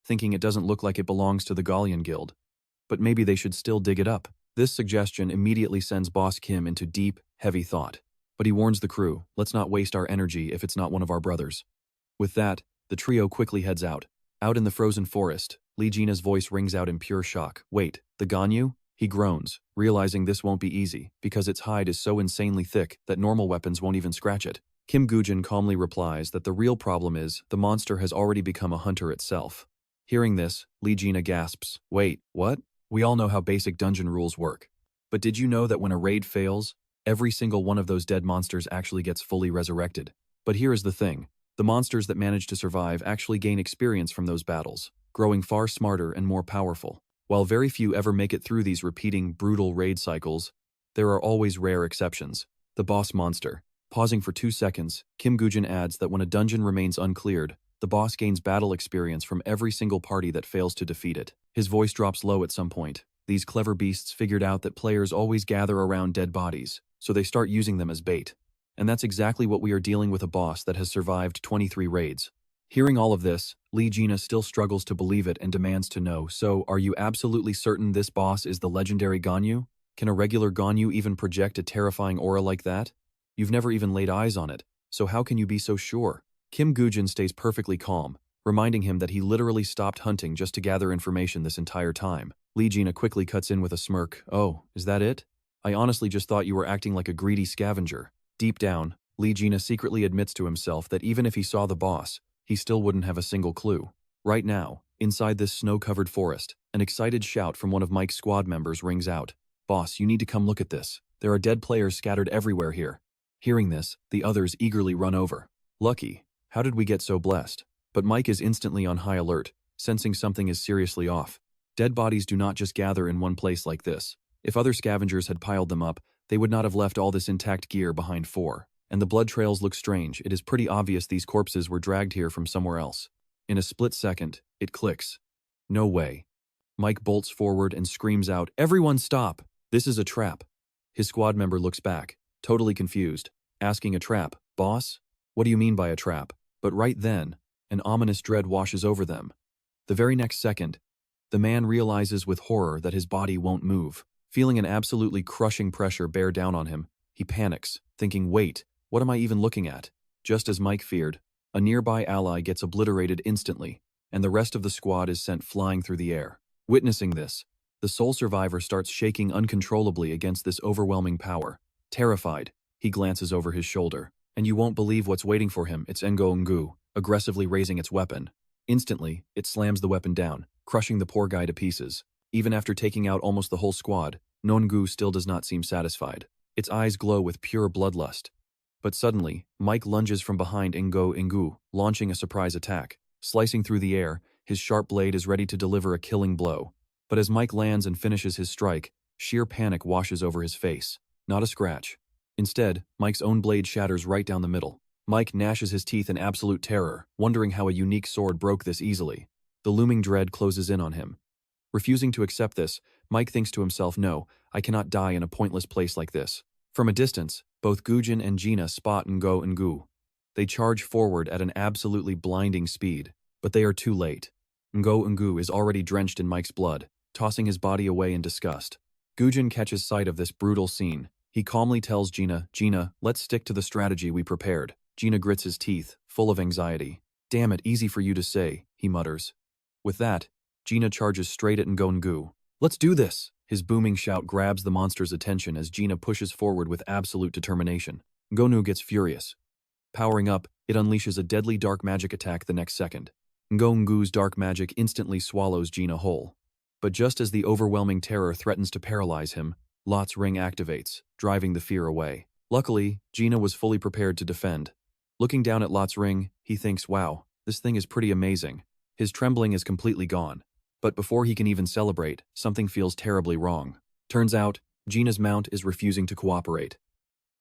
thinking it doesn't look like it belongs to the Galleon Guild. But maybe they should still dig it up. This suggestion immediately sends Boss Kim into deep, heavy thought. But he warns the crew, let's not waste our energy if it's not one of our brothers. With that, the trio quickly heads out. Out in the frozen forest, Lee-jina's voice rings out in pure shock. Wait, the Ganyu? He groans, realizing this won't be easy, because its hide is so insanely thick that normal weapons won't even scratch it. Kim Woo-jin calmly replies that the real problem is the monster has already become a hunter itself. Hearing this, Lee-jina gasps. Wait, what? We all know how basic dungeon rules work. But did you know that when a raid fails, every single one of those dead monsters actually gets fully resurrected? But here is the thing. The monsters that manage to survive actually gain experience from those battles, growing far smarter and more powerful. While very few ever make it through these repeating, brutal raid cycles, there are always rare exceptions. The boss monster. Pausing for 2 seconds, Kim Woo-jin adds that when a dungeon remains uncleared, the boss gains battle experience from every single party that fails to defeat it. His voice drops low at some point. These clever beasts figured out that players always gather around dead bodies, so they start using them as bait. And that's exactly what we are dealing with, a boss that has survived 23 raids. Hearing all of this, Lee-jina still struggles to believe it and demands to know, so are you absolutely certain this boss is the legendary Ganyu? Can a regular Ganyu even project a terrifying aura like that? You've never even laid eyes on it, so how can you be so sure? Kim Woo-jin stays perfectly calm, reminding him that he literally stopped hunting just to gather information this entire time. Lee-jina quickly cuts in with a smirk. Oh, is that it? I honestly just thought you were acting like a greedy scavenger. Deep down, Lee-jina secretly admits to himself that even if he saw the boss, he still wouldn't have a single clue. Right now, inside this snow-covered forest, an excited shout from one of Mike's squad members rings out. Boss, you need to come look at this. There are dead players scattered everywhere here. Hearing this, the others eagerly run over. Lucky. How did we get so blessed? But Mike is instantly on high alert, sensing something is seriously off. Dead bodies do not just gather in one place like this. If other scavengers had piled them up, they would not have left all this intact gear behind for. And the blood trails look strange. It is pretty obvious these corpses were dragged here from somewhere else. In a split second, it clicks. No way. Mike bolts forward and screams out, "Everyone stop! This is a trap." His squad member looks back, totally confused, asking, "A trap, boss? What do you mean by a trap?" But right then, an ominous dread washes over them. The very next second, the man realizes with horror that his body won't move. Feeling an absolutely crushing pressure bear down on him, he panics, thinking, "Wait, what am I even looking at?" Just as Mike feared, a nearby ally gets obliterated instantly, and the rest of the squad is sent flying through the air. Witnessing this, the sole survivor starts shaking uncontrollably against this overwhelming power. Terrified, he glances over his shoulder, and you won't believe what's waiting for him. It's Ngo, aggressively raising its weapon. Instantly, it slams the weapon down, crushing the poor guy to pieces. Even after taking out almost the whole squad, Nongu still does not seem satisfied. Its eyes glow with pure bloodlust. But suddenly, Mike lunges from behind Ngo, launching a surprise attack. Slicing through the air, his sharp blade is ready to deliver a killing blow. But as Mike lands and finishes his strike, sheer panic washes over his face. Not a scratch. Instead, Mike's own blade shatters right down the middle. Mike gnashes his teeth in absolute terror, wondering how a unique sword broke this easily. The looming dread closes in on him. Refusing to accept this, Mike thinks to himself, "No, I cannot die in a pointless place like this." From a distance, both Woo-jin and Gina spot Ngo. They charge forward at an absolutely blinding speed, but they are too late. Ngo is already drenched in Mike's blood, tossing his body away in disgust. Woo-jin catches sight of this brutal scene. He calmly tells Gina, "Let's stick to the strategy we prepared." Gina grits his teeth, full of anxiety. "Damn it, easy for you to say," he mutters. With that, Gina charges straight at Ngo. "Let's do this!" His booming shout grabs the monster's attention as Gina pushes forward with absolute determination. Ngo gets furious. Powering up, it unleashes a deadly dark magic attack the next second. Ngo's dark magic instantly swallows Gina whole. But just as the overwhelming terror threatens to paralyze him, Lot's ring activates, driving the fear away. Luckily, Gina was fully prepared to defend. Looking down at Lot's ring, he thinks, "Wow, this thing is pretty amazing." His trembling is completely gone. But before he can even celebrate, something feels terribly wrong. Turns out, Gina's mount is refusing to cooperate.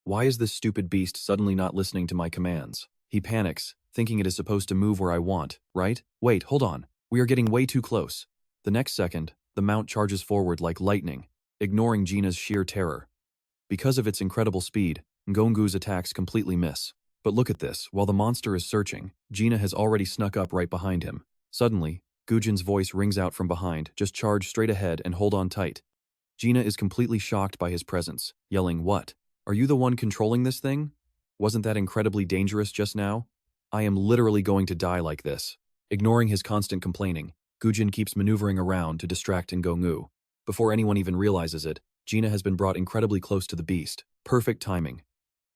Why is this stupid beast suddenly not listening to my commands? He panics, thinking it is supposed to move where I want, right? Wait, hold on. We are getting way too close. The next second, the mount charges forward like lightning, ignoring Gina's sheer terror. Because of its incredible speed, Ngo's attacks completely miss. But look at this, while the monster is searching, Gina has already snuck up right behind him. Suddenly, Woo-jin's voice rings out from behind, "Just charge straight ahead and hold on tight." Gina is completely shocked by his presence, yelling, "What? Are you the one controlling this thing? Wasn't that incredibly dangerous just now? I am literally going to die like this." Ignoring his constant complaining, Woo-jin keeps maneuvering around to distract Ngo. Before anyone even realizes it, Gina has been brought incredibly close to the beast. Perfect timing.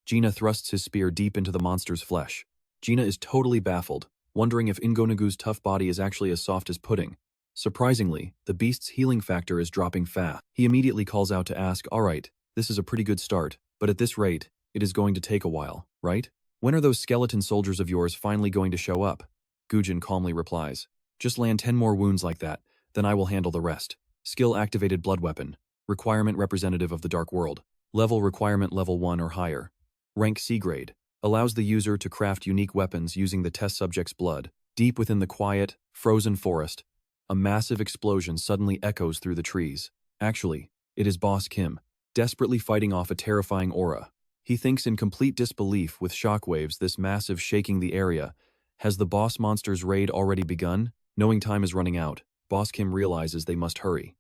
Gina thrusts his spear deep into the monster's flesh. Gina is totally baffled, wondering if Ngo's tough body is actually as soft as pudding. Surprisingly, the beast's healing factor is dropping fast. He immediately calls out to ask, "Alright, this is a pretty good start, but at this rate, it is going to take a while, right? When are those skeleton soldiers of yours finally going to show up?" Woo-jin calmly replies, "Just land 10 more wounds like that, then I will handle the rest." Skill activated blood weapon. Requirement representative of the Dark World. Level requirement level 1 or higher. Rank C grade. Allows the user to craft unique weapons using the test subject's blood. Deep within the quiet, frozen forest, a massive explosion suddenly echoes through the trees. Actually, it is Boss Kim, desperately fighting off a terrifying aura. He thinks in complete disbelief with shockwaves this massive shaking the area. Has the boss monster's raid already begun? Knowing time is running out, Boss Kim realizes they must hurry.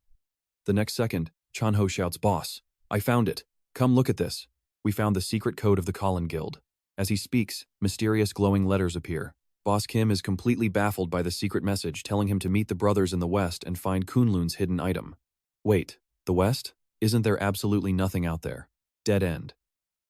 The next second, Chan-ho shouts, "Boss, I found it. Come look at this. We found the secret code of the Colin Guild." As he speaks, mysterious glowing letters appear. Boss Kim is completely baffled by the secret message telling him to meet the brothers in the West and find Kunlun's hidden item. Wait, the West? Isn't there absolutely nothing out there? Dead end.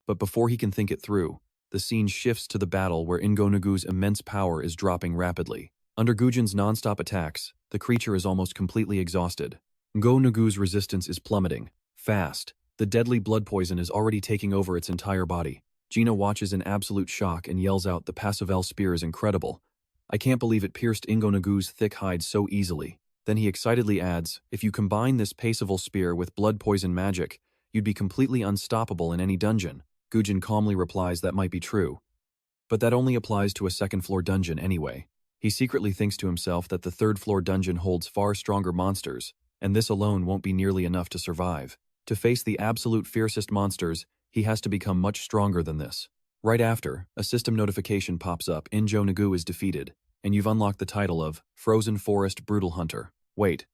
But before he can think it through, the scene shifts to the battle where Ngo's immense power is dropping rapidly. Under Woo-jin's non-stop attacks, the creature is almost completely exhausted. Ngo's resistance is plummeting. Fast. The deadly blood poison is already taking over its entire body. Gina watches in absolute shock and yells out, "The Passavel spear is incredible. I can't believe it pierced Ngo's thick hide so easily." Then he excitedly adds, "If you combine this Passavel spear with blood poison magic, you'd be completely unstoppable in any dungeon." Woo-jin calmly replies that might be true. But that only applies to a second-floor dungeon anyway. He secretly thinks to himself that the third-floor dungeon holds far stronger monsters, and this alone won't be nearly enough to survive. To face the absolute fiercest monsters, he has to become much stronger than this. Right after, a system notification pops up. Injo Nagu is defeated, and you've unlocked the title of Frozen Forest Brutal Hunter. Wait.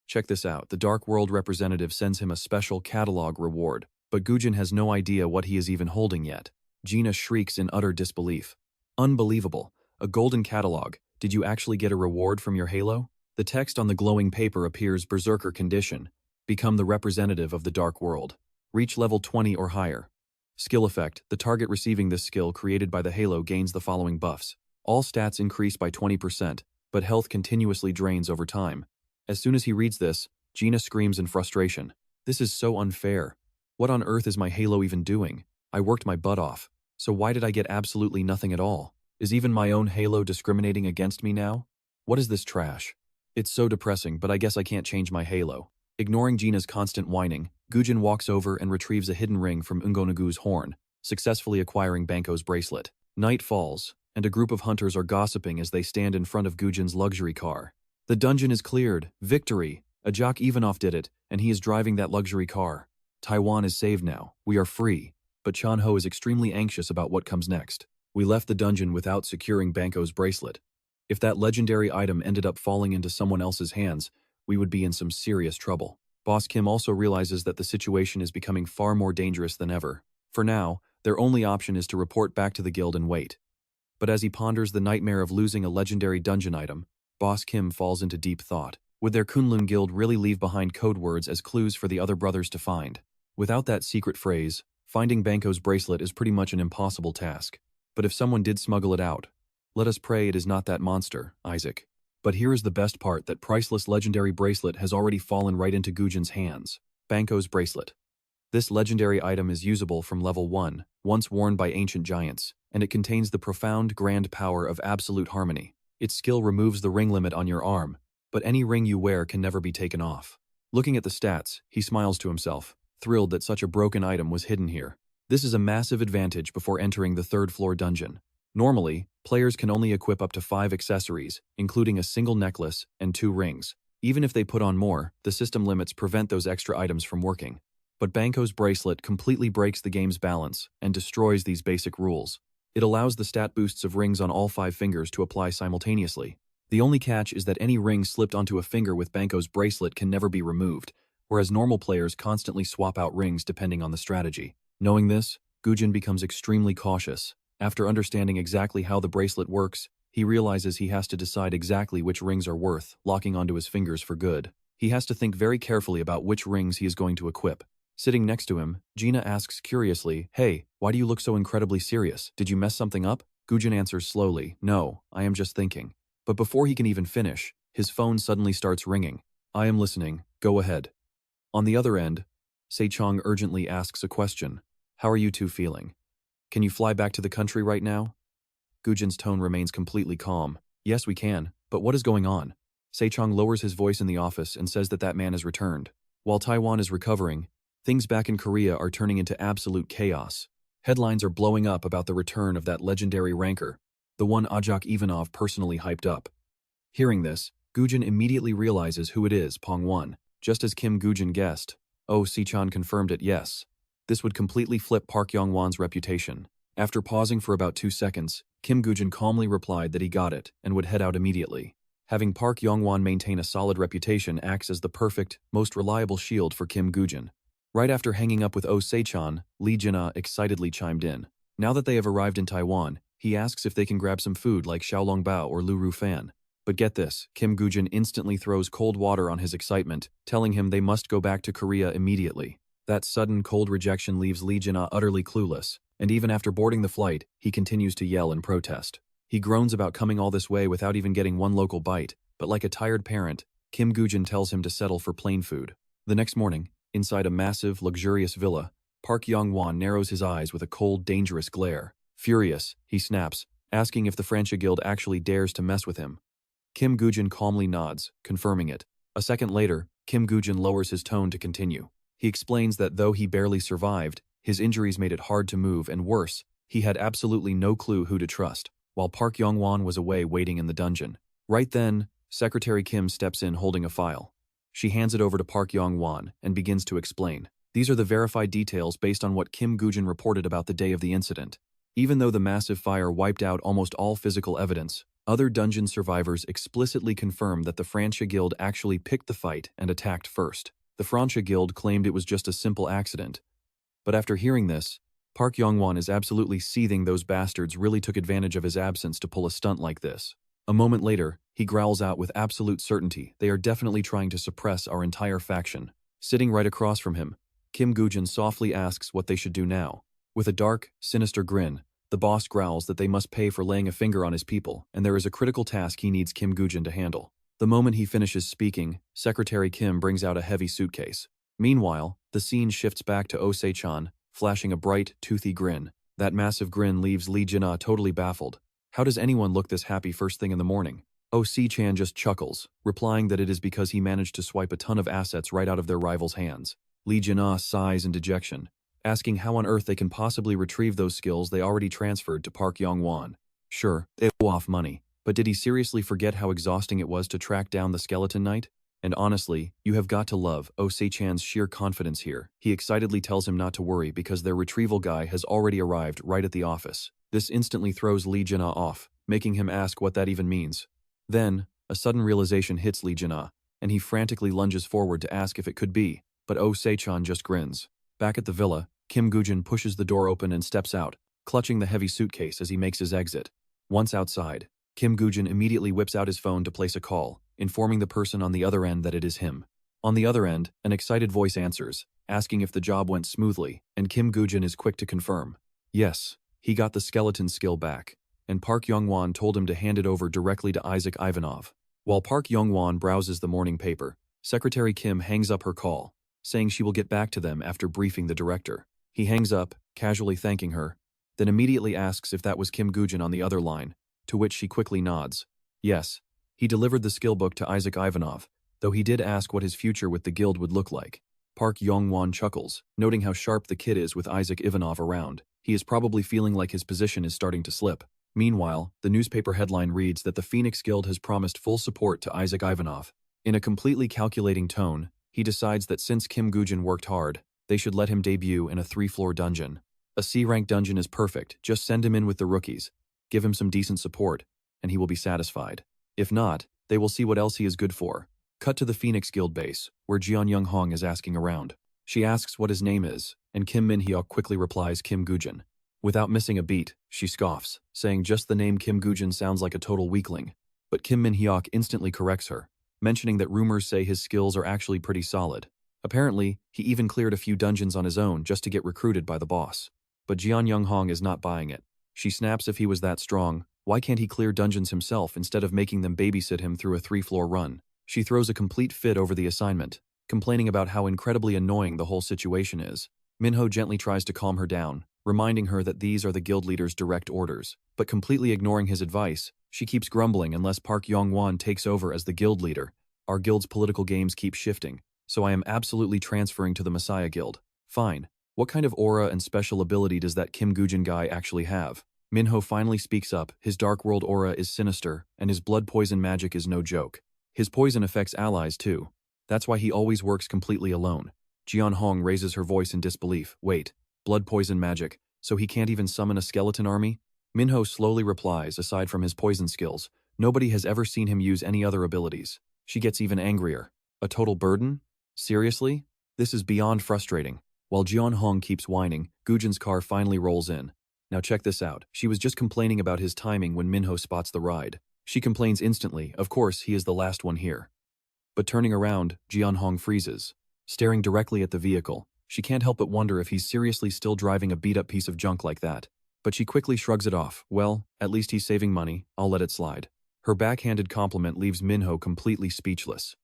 Check this out. The Dark World representative sends him a special catalog reward, but Woo-jin has no idea what he is even holding yet. Gina shrieks in utter disbelief. Unbelievable. A golden catalog. Did you actually get a reward from your halo? The text on the glowing paper appears Berserker Condition. Become the representative of the Dark World. Reach level 20 or higher. Skill effect. The target receiving this skill created by the halo gains the following buffs. All stats increase by 20%, but health continuously drains over time. As soon as he reads this, Gina screams in frustration. This is so unfair. What on earth is my halo even doing? I worked my butt off, so why did I get absolutely nothing at all? Is even my own halo discriminating against me now? What is this trash? It's so depressing, but I guess I can't change my halo. Ignoring Gina's constant whining, Woo-jin walks over and retrieves a hidden ring from Ungonagu's horn, successfully acquiring Banko's bracelet. Night falls, and a group of hunters are gossiping as they stand in front of Woo-jin's luxury car. The dungeon is cleared. Victory! Ajak Ivanov did it, and he is driving that luxury car. Taiwan is saved now. We are free. But Chan-ho is extremely anxious about what comes next. We left the dungeon without securing Banko's bracelet. If that legendary item ended up falling into someone else's hands, we would be in some serious trouble. Boss Kim also realizes that the situation is becoming far more dangerous than ever. For now, their only option is to report back to the guild and wait. But as he ponders the nightmare of losing a legendary dungeon item, Boss Kim falls into deep thought. Would their Kunlun guild really leave behind code words as clues for the other brothers to find? Without that secret phrase, finding Banko's bracelet is pretty much an impossible task. But if someone did smuggle it out, let us pray it is not that monster, Isaac. But here is the best part, that priceless legendary bracelet has already fallen right into Woo-jin's hands. Banko's bracelet. This legendary item is usable from level 1, once worn by ancient giants, and it contains the profound, grand power of absolute harmony. Its skill removes the ring limit on your arm, but any ring you wear can never be taken off. Looking at the stats, he smiles to himself, thrilled that such a broken item was hidden here. This is a massive advantage before entering the third-floor dungeon. Normally, players can only equip up to 5 accessories, including a single necklace and 2 rings. Even if they put on more, the system limits prevent those extra items from working. But Banko's bracelet completely breaks the game's balance and destroys these basic rules. It allows the stat boosts of rings on all 5 fingers to apply simultaneously. The only catch is that any ring slipped onto a finger with Banko's bracelet can never be removed, whereas normal players constantly swap out rings depending on the strategy. Knowing this, Woo-jin becomes extremely cautious. After understanding exactly how the bracelet works, he realizes he has to decide exactly which rings are worth locking onto his fingers for good. He has to think very carefully about which rings he is going to equip. Sitting next to him, Gina asks curiously, "Hey, why do you look so incredibly serious? Did you mess something up?" Woo-jin answers slowly, "No, I am just thinking." But before he can even finish, his phone suddenly starts ringing. "I am listening. Go ahead." On the other end, Se-jun urgently asks a question. "How are you two feeling? Can you fly back to the country right now?" Woo-jin's tone remains completely calm. "Yes, we can, but what is going on?" Se-jun lowers his voice in the office and says that man has returned. While Taiwan is recovering, things back in Korea are turning into absolute chaos. Headlines are blowing up about the return of that legendary ranker, the one Ajak Ivanov personally hyped up. Hearing this, Woo-jin immediately realizes who it is, Pong-won. Just as Kim Woo-jin guessed. Oh, Se-jun confirmed it, yes. This would completely flip Park Yong-won's reputation. After pausing for about 2 seconds, Kim Woo-jin calmly replied that he got it and would head out immediately. Having Park Yong-won maintain a solid reputation acts as the perfect, most reliable shield for Kim Woo-jin. Right after hanging up with Oh Se-chan, Lee Jin-ah excitedly chimed in. Now that they have arrived in Taiwan, he asks if they can grab some food like xiaolongbao or lu ru fan. But get this, Kim Woo-jin instantly throws cold water on his excitement, telling him they must go back to Korea immediately. That sudden cold rejection leaves Lee Jin-ah utterly clueless, and even after boarding the flight, he continues to yell and protest. He groans about coming all this way without even getting one local bite, but like a tired parent, Kim Woo-jin tells him to settle for plain food. The next morning, inside a massive, luxurious villa, Park Yong-won narrows his eyes with a cold, dangerous glare. Furious, he snaps, asking if the Francia Guild actually dares to mess with him. Kim Woo-jin calmly nods, confirming it. A second later, Kim Woo-jin lowers his tone to continue. He explains that though he barely survived, his injuries made it hard to move, and worse, he had absolutely no clue who to trust. while Park Yong-won was away waiting in the dungeon. Right then, Secretary Kim steps in holding a file. She hands it over to Park Yong-won and begins to explain. These are the verified details based on what Kim Woo-jin reported about the day of the incident. Even though the massive fire wiped out almost all physical evidence, other dungeon survivors explicitly confirmed that the Francia Guild actually picked the fight and attacked first. The Francia Guild claimed it was just a simple accident. But after hearing this, Park Yong-won is absolutely seething. Those bastards really took advantage of his absence to pull a stunt like this. A moment later, he growls out with absolute certainty, they are definitely trying to suppress our entire faction. Sitting right across from him, Kim Woo-jin softly asks what they should do now. With a dark, sinister grin, the boss growls that they must pay for laying a finger on his people, and there is a critical task he needs Kim Woo-jin to handle. The moment he finishes speaking, Secretary Kim brings out a heavy suitcase. Meanwhile, the scene shifts back to Oh Se-chan, flashing a bright, toothy grin. That massive grin leaves Lee Jin-ah totally baffled. How does anyone look this happy first thing in the morning? Oh Se-chan just chuckles, replying that it is because he managed to swipe a ton of assets right out of their rivals' hands. Lee Jin-ah sighs in dejection, asking how on earth they can possibly retrieve those skills they already transferred to Park Yong-won. Sure, they owe off money, but did he seriously forget how exhausting it was to track down the Skeleton Knight? And honestly, you have got to love Oh Se-chan's sheer confidence here. He excitedly tells him not to worry because their retrieval guy has already arrived right at the office. This instantly throws Lee Jin-ah off, making him ask what that even means. Then, a sudden realization hits Lee Jin-ah, and he frantically lunges forward to ask if it could be, but Oh Se-chan just grins. Back at the villa, Kim Woo-jin pushes the door open and steps out, clutching the heavy suitcase as he makes his exit. Once outside, Kim Woo-jin immediately whips out his phone to place a call, informing the person on the other end that it is him. On the other end, an excited voice answers, asking if the job went smoothly, and Kim Woo-jin is quick to confirm. Yes, he got the skeleton skill back, and Park Yong-won told him to hand it over directly to Isaac Ivanov. While Park Yong-won browses the morning paper, Secretary Kim hangs up her call, saying she will get back to them after briefing the director. He hangs up, casually thanking her, then immediately asks if that was Kim Woo-jin on the other line, to which she quickly nods. Yes, he delivered the skill book to Isaac Ivanov, though he did ask what his future with the guild would look like. Park Yong-won chuckles, noting how sharp the kid is with Isaac Ivanov around. He is probably feeling like his position is starting to slip. Meanwhile, the newspaper headline reads that the Phoenix Guild has promised full support to Isaac Ivanov. In a completely calculating tone, he decides that since Kim Woo-jin worked hard, they should let him debut in a 3-floor dungeon. A C-rank dungeon is perfect, just send him in with the rookies, give him some decent support, and he will be satisfied. If not, they will see what else he is good for. Cut to the Phoenix Guild base, where Jeon Young-hong is asking around. She asks what his name is, and Kim Min-hyuk quickly replies Kim Woo-jin. Without missing a beat, she scoffs, saying just the name Kim Woo-jin sounds like a total weakling. But Kim Min-hyuk instantly corrects her, mentioning that rumors say his skills are actually pretty solid. Apparently, he even cleared a few dungeons on his own just to get recruited by the boss. But Jeon Young-hong is not buying it. She snaps if he was that strong, why can't he clear dungeons himself instead of making them babysit him through a 3-floor run? She throws a complete fit over the assignment, complaining about how incredibly annoying the whole situation is. Minho gently tries to calm her down, reminding her that these are the guild leader's direct orders. But completely ignoring his advice, she keeps grumbling unless Park Yong-won takes over as the guild leader. Our guild's political games keep shifting, so I am absolutely transferring to the Messiah Guild. Fine. What kind of aura and special ability does that Kim Woo-jin guy actually have? Minho finally speaks up. His Dark World aura is sinister, and his blood poison magic is no joke. His poison affects allies too. That's why he always works completely alone. Jeon Hong raises her voice in disbelief. Wait, blood poison magic, so he can't even summon a skeleton army? Minho slowly replies, aside from his poison skills, nobody has ever seen him use any other abilities. She gets even angrier. A total burden? Seriously? This is beyond frustrating. While Jeon Hong keeps whining, Woo-jin's car finally rolls in. Now check this out. She was just complaining about his timing when Minho spots the ride. She complains instantly, of course he is the last one here. But turning around, Jeon Hong freezes. Staring directly at the vehicle, she can't help but wonder if he's seriously still driving a beat-up piece of junk like that. But she quickly shrugs it off. Well, at least he's saving money, I'll let it slide. Her backhanded compliment leaves Minho completely speechless.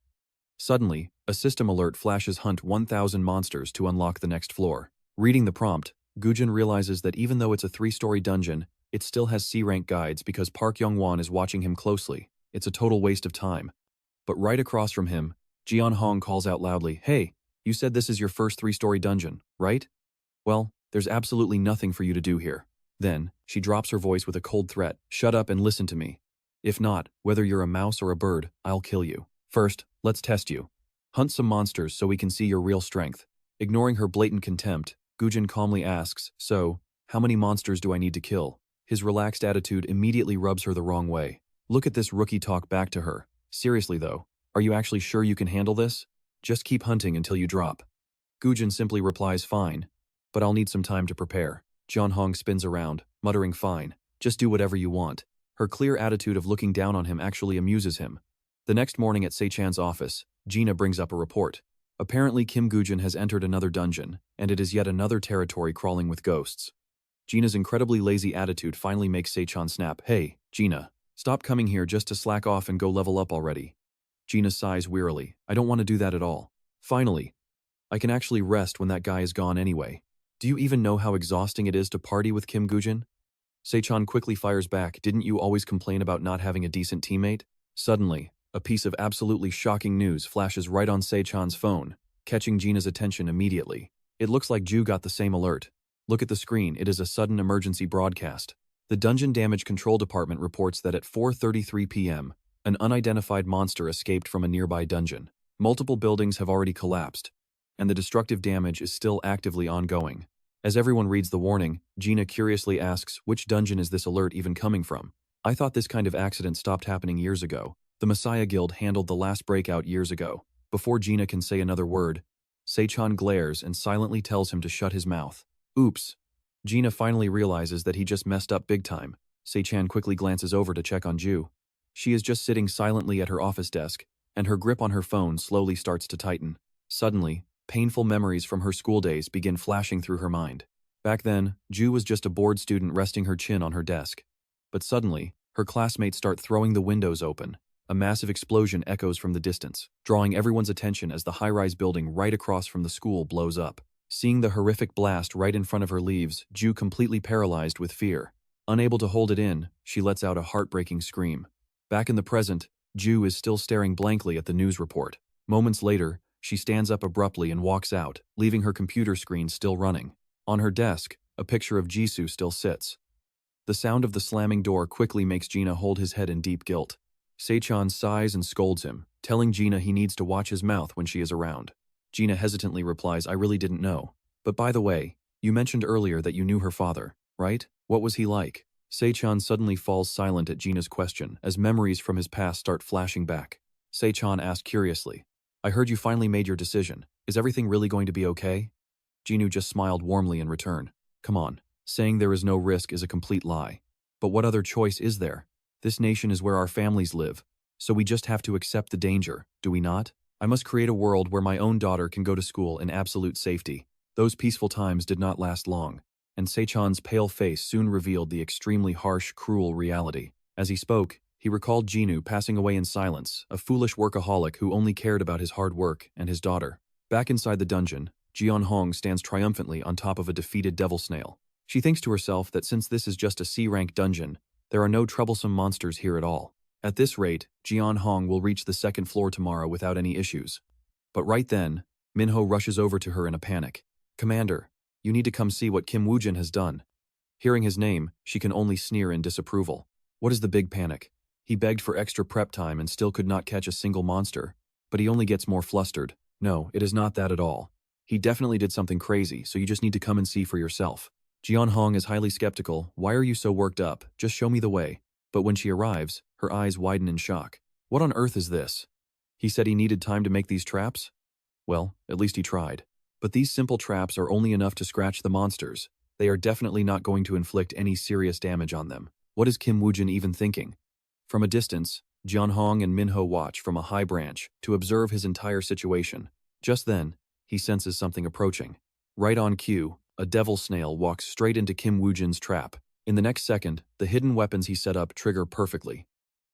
Suddenly, a system alert flashes hunt 1,000 monsters to unlock the next floor. Reading the prompt, Woo-jin realizes that even though it's a 3-story dungeon, it still has C-rank guides because Park Yong-won is watching him closely. It's a total waste of time. But right across from him, Jeon Hong calls out loudly, "Hey, you said this is your first 3-story dungeon, right? Well, there's absolutely nothing for you to do here. Then, she drops her voice with a cold threat. Shut up and listen to me. If not, whether you're a mouse or a bird, I'll kill you. First, let's test you. Hunt some monsters so we can see your real strength. Ignoring her blatant contempt, Woo-jin calmly asks, so, how many monsters do I need to kill? His relaxed attitude immediately rubs her the wrong way. Look at this rookie talk back to her. Seriously though, are you actually sure you can handle this? Just keep hunting until you drop. Woo-jin simply replies fine, but I'll need some time to prepare. Jeon-hong spins around, muttering fine, just do whatever you want. Her clear attitude of looking down on him actually amuses him. The next morning at Se-chan's office, Gina brings up a report. Apparently Kim Woo-jin has entered another dungeon, and it is yet another territory crawling with ghosts. Gina's incredibly lazy attitude finally makes Se-chan snap. Hey, Gina, stop coming here just to slack off and go level up already. Gina sighs wearily. I don't want to do that at all. Finally, I can actually rest when that guy is gone anyway. Do you even know how exhausting it is to party with Kim Woo-jin? Se-chan quickly fires back. Didn't you always complain about not having a decent teammate? Suddenly, a piece of absolutely shocking news flashes right on Se-chan's phone, catching Gina's attention immediately. It looks like Ju got the same alert. Look at the screen, it is a sudden emergency broadcast. The Dungeon Damage Control Department reports that at 4:33 p.m., an unidentified monster escaped from a nearby dungeon. Multiple buildings have already collapsed, and the destructive damage is still actively ongoing. As everyone reads the warning, Gina curiously asks, which dungeon is this alert even coming from? I thought this kind of accident stopped happening years ago. The Messiah Guild handled the last breakout years ago. Before Gina can say another word, Se-chan glares and silently tells him to shut his mouth. Oops. Gina finally realizes that he just messed up big time. Se-chan quickly glances over to check on Ju. She is just sitting silently at her office desk, and her grip on her phone slowly starts to tighten. Suddenly, painful memories from her school days begin flashing through her mind. Back then, Ju was just a bored student resting her chin on her desk. But suddenly, her classmates start throwing the windows open. A massive explosion echoes from the distance, drawing everyone's attention as the high-rise building right across from the school blows up. Seeing the horrific blast right in front of her leaves Ju completely paralyzed with fear. Unable to hold it in, she lets out a heartbreaking scream. Back in the present, Ju is still staring blankly at the news report. Moments later, she stands up abruptly and walks out, leaving her computer screen still running. On her desk, a picture of Jisoo still sits. The sound of the slamming door quickly makes Gina hold his head in deep guilt. Se-chan sighs and scolds him, telling Gina he needs to watch his mouth when she is around. Gina hesitantly replies, I really didn't know. But by the way, you mentioned earlier that you knew her father, right? What was he like? Se-chan suddenly falls silent at Gina's question as memories from his past start flashing back. Se-chan asks curiously, I heard you finally made your decision. Is everything really going to be okay? Jinu just smiled warmly in return. Come on, saying there is no risk is a complete lie. But what other choice is there? This nation is where our families live, so we just have to accept the danger, do we not? I must create a world where my own daughter can go to school in absolute safety. Those peaceful times did not last long, and Se-chan's pale face soon revealed the extremely harsh, cruel reality. As he spoke, he recalled Jinu passing away in silence, a foolish workaholic who only cared about his hard work and his daughter. Back inside the dungeon, Jeon-hong stands triumphantly on top of a defeated devil snail. She thinks to herself that since this is just a C-rank dungeon, there are no troublesome monsters here at all. At this rate, Jeon-hong will reach the second floor tomorrow without any issues. But right then, Minho rushes over to her in a panic. Commander, you need to come see what Kim Woo-jin has done. Hearing his name, she can only sneer in disapproval. What is the big panic? He begged for extra prep time and still could not catch a single monster, but he only gets more flustered. No, it is not that at all. He definitely did something crazy, so you just need to come and see for yourself. Jeon-hong is highly skeptical. Why are you so worked up? Just show me the way. But when she arrives, her eyes widen in shock. What on earth is this? He said he needed time to make these traps? Well, at least he tried. But these simple traps are only enough to scratch the monsters. They are definitely not going to inflict any serious damage on them. What is Kim Woo-jin even thinking? From a distance, Jeon-hong and Minho watch from a high branch to observe his entire situation. Just then, he senses something approaching. Right on cue, a devil snail walks straight into Kim Woo-jin's trap. In the next second, the hidden weapons he set up trigger perfectly.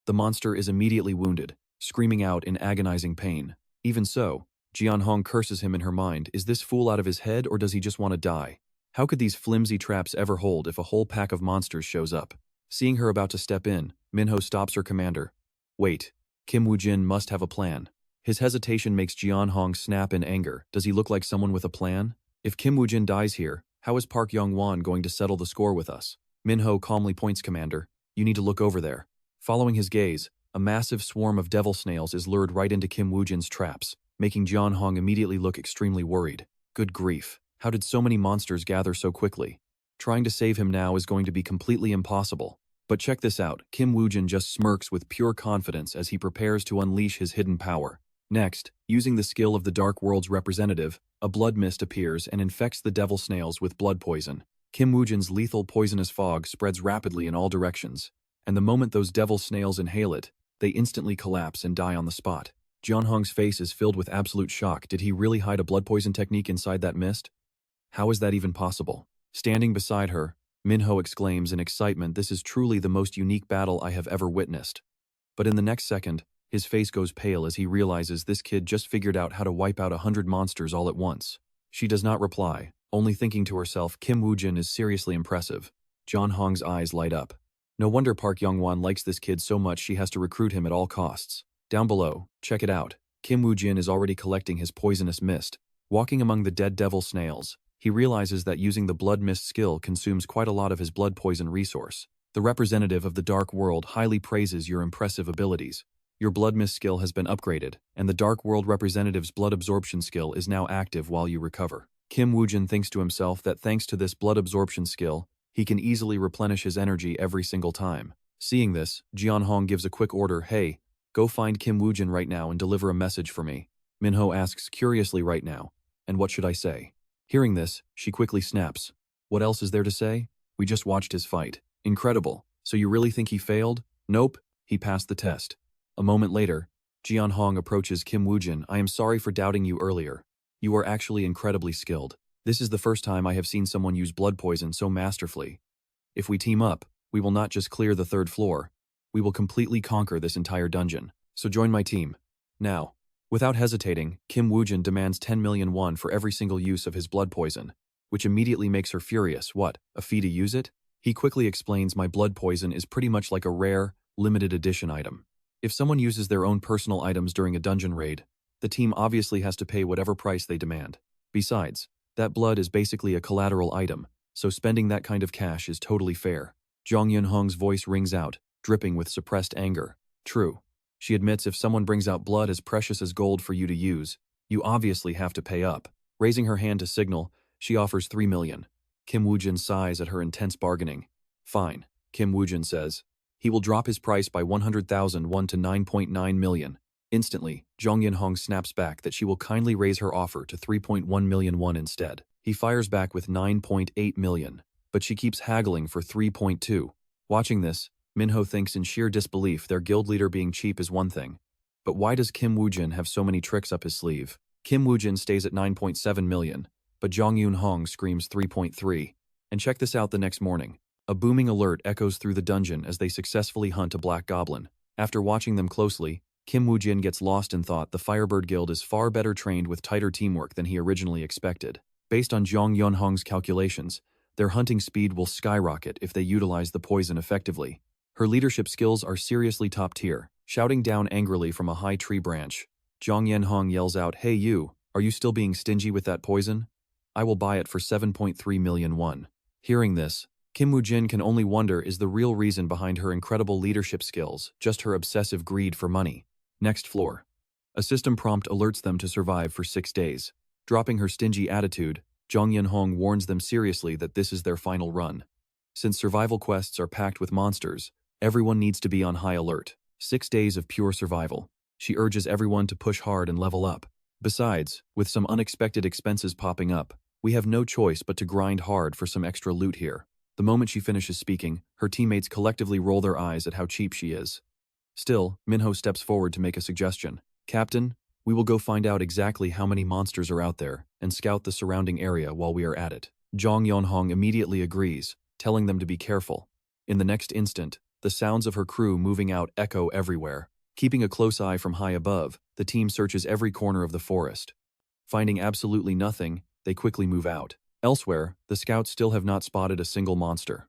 The monster is immediately wounded, screaming out in agonizing pain. Even so, Jeon-hong curses him in her mind. Is this fool out of his head or does he just want to die? How could these flimsy traps ever hold if a whole pack of monsters shows up? Seeing her about to step in, Minho stops her commander. Wait, Kim Woo-jin must have a plan. His hesitation makes Jeon-hong snap in anger. Does he look like someone with a plan? If Kim Woo-jin dies here, how is Park Young-won going to settle the score with us? Minho calmly points, Commander. You need to look over there. Following his gaze, a massive swarm of devil snails is lured right into Kim Woo-jin's traps, making Jeon Hong immediately look extremely worried. Good grief. How did so many monsters gather so quickly? Trying to save him now is going to be completely impossible. But check this out, Kim Woo-jin just smirks with pure confidence as he prepares to unleash his hidden power. Next, using the skill of the Dark World's representative, a blood mist appears and infects the devil snails with blood poison. Kim Woo-jin's lethal poisonous fog spreads rapidly in all directions, and the moment those devil snails inhale it, they instantly collapse and die on the spot. Jeon Hong's face is filled with absolute shock. Did he really hide a blood poison technique inside that mist? How is that even possible? Standing beside her, Minho exclaims in excitement, this is truly the most unique battle I have ever witnessed. But in the next second, his face goes pale as he realizes this kid just figured out how to wipe out 100 monsters all at once. She does not reply, only thinking to herself, Kim Woo-jin is seriously impressive. Jeon Hong's eyes light up. No wonder Park Young-won likes this kid so much she has to recruit him at all costs. Down below, check it out. Kim Woo-jin is already collecting his poisonous mist. Walking among the dead devil snails, he realizes that using the blood mist skill consumes quite a lot of his blood poison resource. The representative of the Dark World highly praises your impressive abilities. Your blood mist skill has been upgraded, and the Dark World representative's blood absorption skill is now active while you recover. Kim Woo-jin thinks to himself that thanks to this blood absorption skill, he can easily replenish his energy every single time. Seeing this, Jeon Hong gives a quick order, hey, go find Kim Woo-jin right now and deliver a message for me. Minho asks curiously right now, and what should I say? Hearing this, she quickly snaps. What else is there to say? We just watched his fight. Incredible. So you really think he failed? Nope, he passed the test. A moment later, Jeon Hong approaches Kim Woo-jin. I am sorry for doubting you earlier. You are actually incredibly skilled. This is the first time I have seen someone use blood poison so masterfully. If we team up, we will not just clear the 3rd floor, we will completely conquer this entire dungeon. So join my team. Now. Without hesitating, Kim Woo-jin demands 10 million won for every single use of his blood poison, which immediately makes her furious. What, a fee to use it? He quickly explains my blood poison is pretty much like a rare, limited edition item. If someone uses their own personal items during a dungeon raid, the team obviously has to pay whatever price they demand. Besides, that blood is basically a collateral item, so spending that kind of cash is totally fair. Jeon Hong's voice rings out, dripping with suppressed anger. True. She admits if someone brings out blood as precious as gold for you to use, you obviously have to pay up. Raising her hand to signal, she offers 3 million. Kim Woo-jin sighs at her intense bargaining. Fine, Kim Woo-jin says. He will drop his price by 100,000 won to 9.9 million. Instantly, Jeon Hong snaps back that she will kindly raise her offer to 3.1 million won instead. He fires back with 9.8 million, but she keeps haggling for 3.2. Watching this, Minho thinks in sheer disbelief their guild leader being cheap is one thing. But why does Kim Woo-jin have so many tricks up his sleeve? Kim Woo-jin stays at 9.7 million, but Jeon Hong screams 3.3. And check this out the next morning. A booming alert echoes through the dungeon as they successfully hunt a black goblin. After watching them closely, Kim Woo-jin gets lost in thought the Firebird Guild is far better trained with tighter teamwork than he originally expected. Based on Jeon Hong's calculations, their hunting speed will skyrocket if they utilize the poison effectively. Her leadership skills are seriously top tier. Shouting down angrily from a high tree branch, Jeon Hong yells out, hey you, are you still being stingy with that poison? I will buy it for 7.3 million won. Hearing this, Kim Woo-jin can only wonder is the real reason behind her incredible leadership skills just her obsessive greed for money. Next floor. A system prompt alerts them to survive for 6 days. Dropping her stingy attitude, Jeon Hong warns them seriously that this is their final run. Since survival quests are packed with monsters, everyone needs to be on high alert. 6 days of pure survival. She urges everyone to push hard and level up. Besides, with some unexpected expenses popping up, we have no choice but to grind hard for some extra loot here. The moment she finishes speaking, her teammates collectively roll their eyes at how cheap she is. Still, Minho steps forward to make a suggestion. Captain, we will go find out exactly how many monsters are out there and scout the surrounding area while we are at it. Jeon Hong immediately agrees, telling them to be careful. In the next instant, the sounds of her crew moving out echo everywhere. Keeping a close eye from high above, the team searches every corner of the forest. Finding absolutely nothing, they quickly move out. Elsewhere, the scouts still have not spotted a single monster.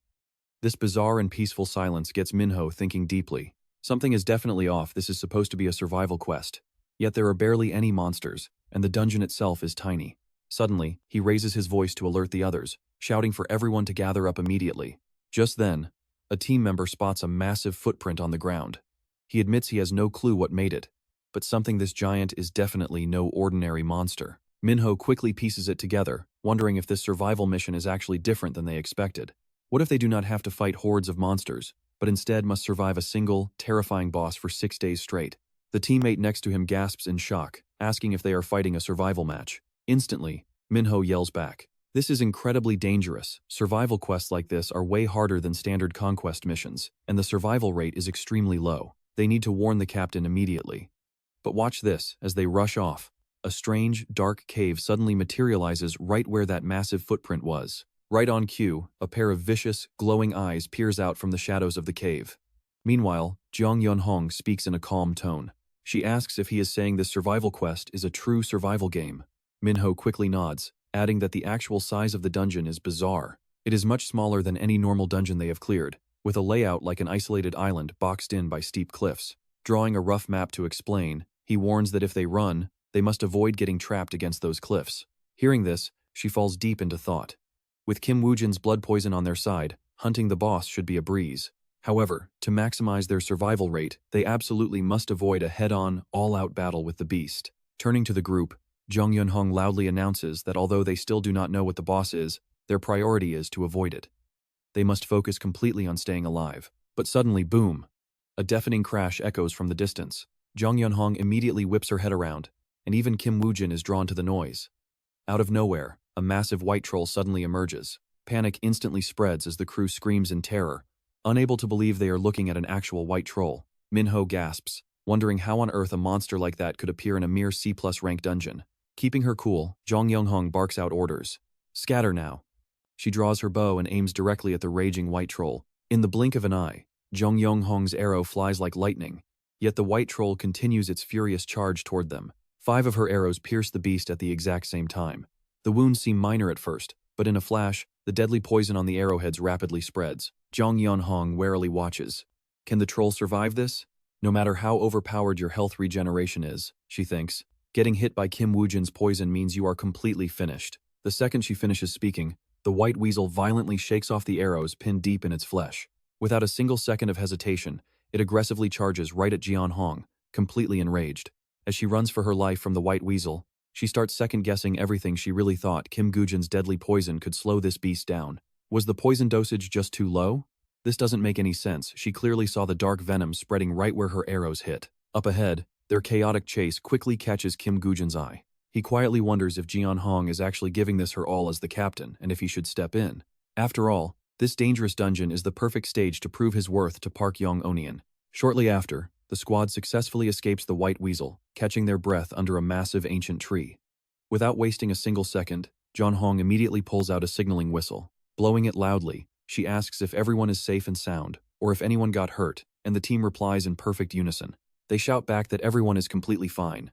This bizarre and peaceful silence gets Minho thinking deeply. Something is definitely off. This is supposed to be a survival quest. Yet there are barely any monsters, and the dungeon itself is tiny. Suddenly, he raises his voice to alert the others, shouting for everyone to gather up immediately. Just then, a team member spots a massive footprint on the ground. He admits he has no clue what made it, but something this giant is definitely no ordinary monster. Minho quickly pieces it together, wondering if this survival mission is actually different than they expected. What if they do not have to fight hordes of monsters, but instead must survive a single, terrifying boss for 6 days straight? The teammate next to him gasps in shock, asking if they are fighting a survival match. Instantly, Minho yells back, "This is incredibly dangerous. Survival quests like this are way harder than standard conquest missions, and the survival rate is extremely low. They need to warn the captain immediately." But watch this, as they rush off. A strange, dark cave suddenly materializes right where that massive footprint was. Right on cue, a pair of vicious, glowing eyes peers out from the shadows of the cave. Meanwhile, Jong Yeon-hong speaks in a calm tone. She asks if he is saying this survival quest is a true survival game. Minho quickly nods, adding that the actual size of the dungeon is bizarre. It is much smaller than any normal dungeon they have cleared, with a layout like an isolated island boxed in by steep cliffs. Drawing a rough map to explain, he warns that if they run, they must avoid getting trapped against those cliffs. Hearing this, she falls deep into thought. With Kim Woo-jin's blood poison on their side, hunting the boss should be a breeze. However, to maximize their survival rate, they absolutely must avoid a head-on, all-out battle with the beast. Turning to the group, Jong Yeon-hong loudly announces that although they still do not know what the boss is, their priority is to avoid it. They must focus completely on staying alive. But suddenly, boom! A deafening crash echoes from the distance. Jong Yeon-hong immediately whips her head around, and even Kim Woo-jin is drawn to the noise. Out of nowhere, a massive white troll suddenly emerges. Panic instantly spreads as the crew screams in terror. Unable to believe they are looking at an actual white troll, Minho gasps, wondering how on earth a monster like that could appear in a mere C+ rank dungeon. Keeping her cool, Jong Yeon-hong barks out orders. "Scatter now." She draws her bow and aims directly at the raging white troll. In the blink of an eye, Jong Yeon-hong's arrow flies like lightning, yet the white troll continues its furious charge toward them. 5 of her arrows pierce the beast at the exact same time. The wounds seem minor at first, but in a flash, the deadly poison on the arrowheads rapidly spreads. Jong Yeon-hong warily watches. Can the troll survive this? No matter how overpowered your health regeneration is, she thinks, getting hit by Kim Woo-jin's poison means you are completely finished. The second she finishes speaking, the white weasel violently shakes off the arrows pinned deep in its flesh. Without a single second of hesitation, it aggressively charges right at Jeon-hong, completely enraged. As she runs for her life from the white weasel, she starts second-guessing everything she really thought Kim Woo-jin's deadly poison could slow this beast down. Was the poison dosage just too low? This doesn't make any sense. She clearly saw the dark venom spreading right where her arrows hit. Up ahead, their chaotic chase quickly catches Kim Woo-jin's eye. He quietly wonders if Jeon-hong is actually giving this her all as the captain, and if he should step in. After all, this dangerous dungeon is the perfect stage to prove his worth to Park Yong-onion. Shortly after, the squad successfully escapes the white weasel, catching their breath under a massive ancient tree. Without wasting a single second, Jeon-hong immediately pulls out a signaling whistle. Blowing it loudly, she asks if everyone is safe and sound, or if anyone got hurt, and the team replies in perfect unison. They shout back that everyone is completely fine.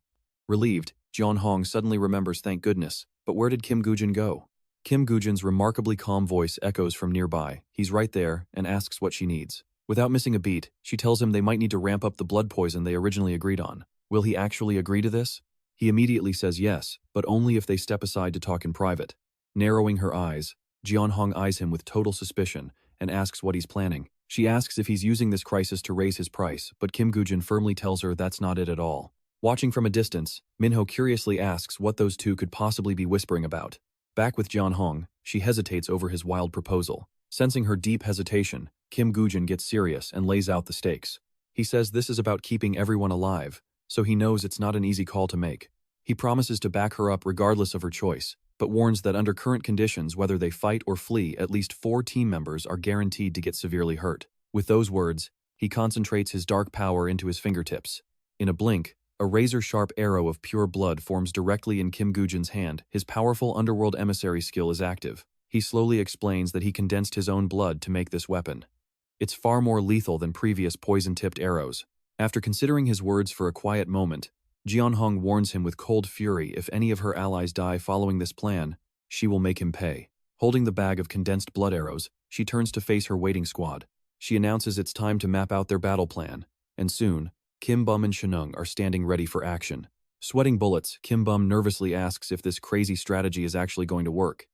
Relieved, Jeon-hong suddenly remembers, thank goodness, but where did Kim Woo-jin go? Kim Woo-jin's remarkably calm voice echoes from nearby. He's right there, and asks what she needs. Without missing a beat, she tells him they might need to ramp up the blood poison they originally agreed on. Will he actually agree to this? He immediately says yes, but only if they step aside to talk in private. Narrowing her eyes, Jeon-hong eyes him with total suspicion and asks what he's planning. She asks if he's using this crisis to raise his price, but Kim Woo-jin firmly tells her that's not it at all. Watching from a distance, Minho curiously asks what those two could possibly be whispering about. Back with Jeon-hong, she hesitates over his wild proposal. Sensing her deep hesitation, Kim Woo-jin gets serious and lays out the stakes. He says this is about keeping everyone alive, so he knows it's not an easy call to make. He promises to back her up regardless of her choice, but warns that under current conditions, whether they fight or flee, at least 4 team members are guaranteed to get severely hurt. With those words, he concentrates his dark power into his fingertips. In a blink, a razor-sharp arrow of pure blood forms directly in Kim Woo-jin's hand. His powerful Underworld Emissary skill is active. He slowly explains that he condensed his own blood to make this weapon. It's far more lethal than previous poison-tipped arrows. After considering his words for a quiet moment, Jeon-hong warns him with cold fury if any of her allies die following this plan, she will make him pay. Holding the bag of condensed blood arrows, she turns to face her waiting squad. She announces it's time to map out their battle plan, and soon, Kim Bum and Shin-hye are standing ready for action. Sweating bullets, Kim Bum nervously asks if this crazy strategy is actually going to work.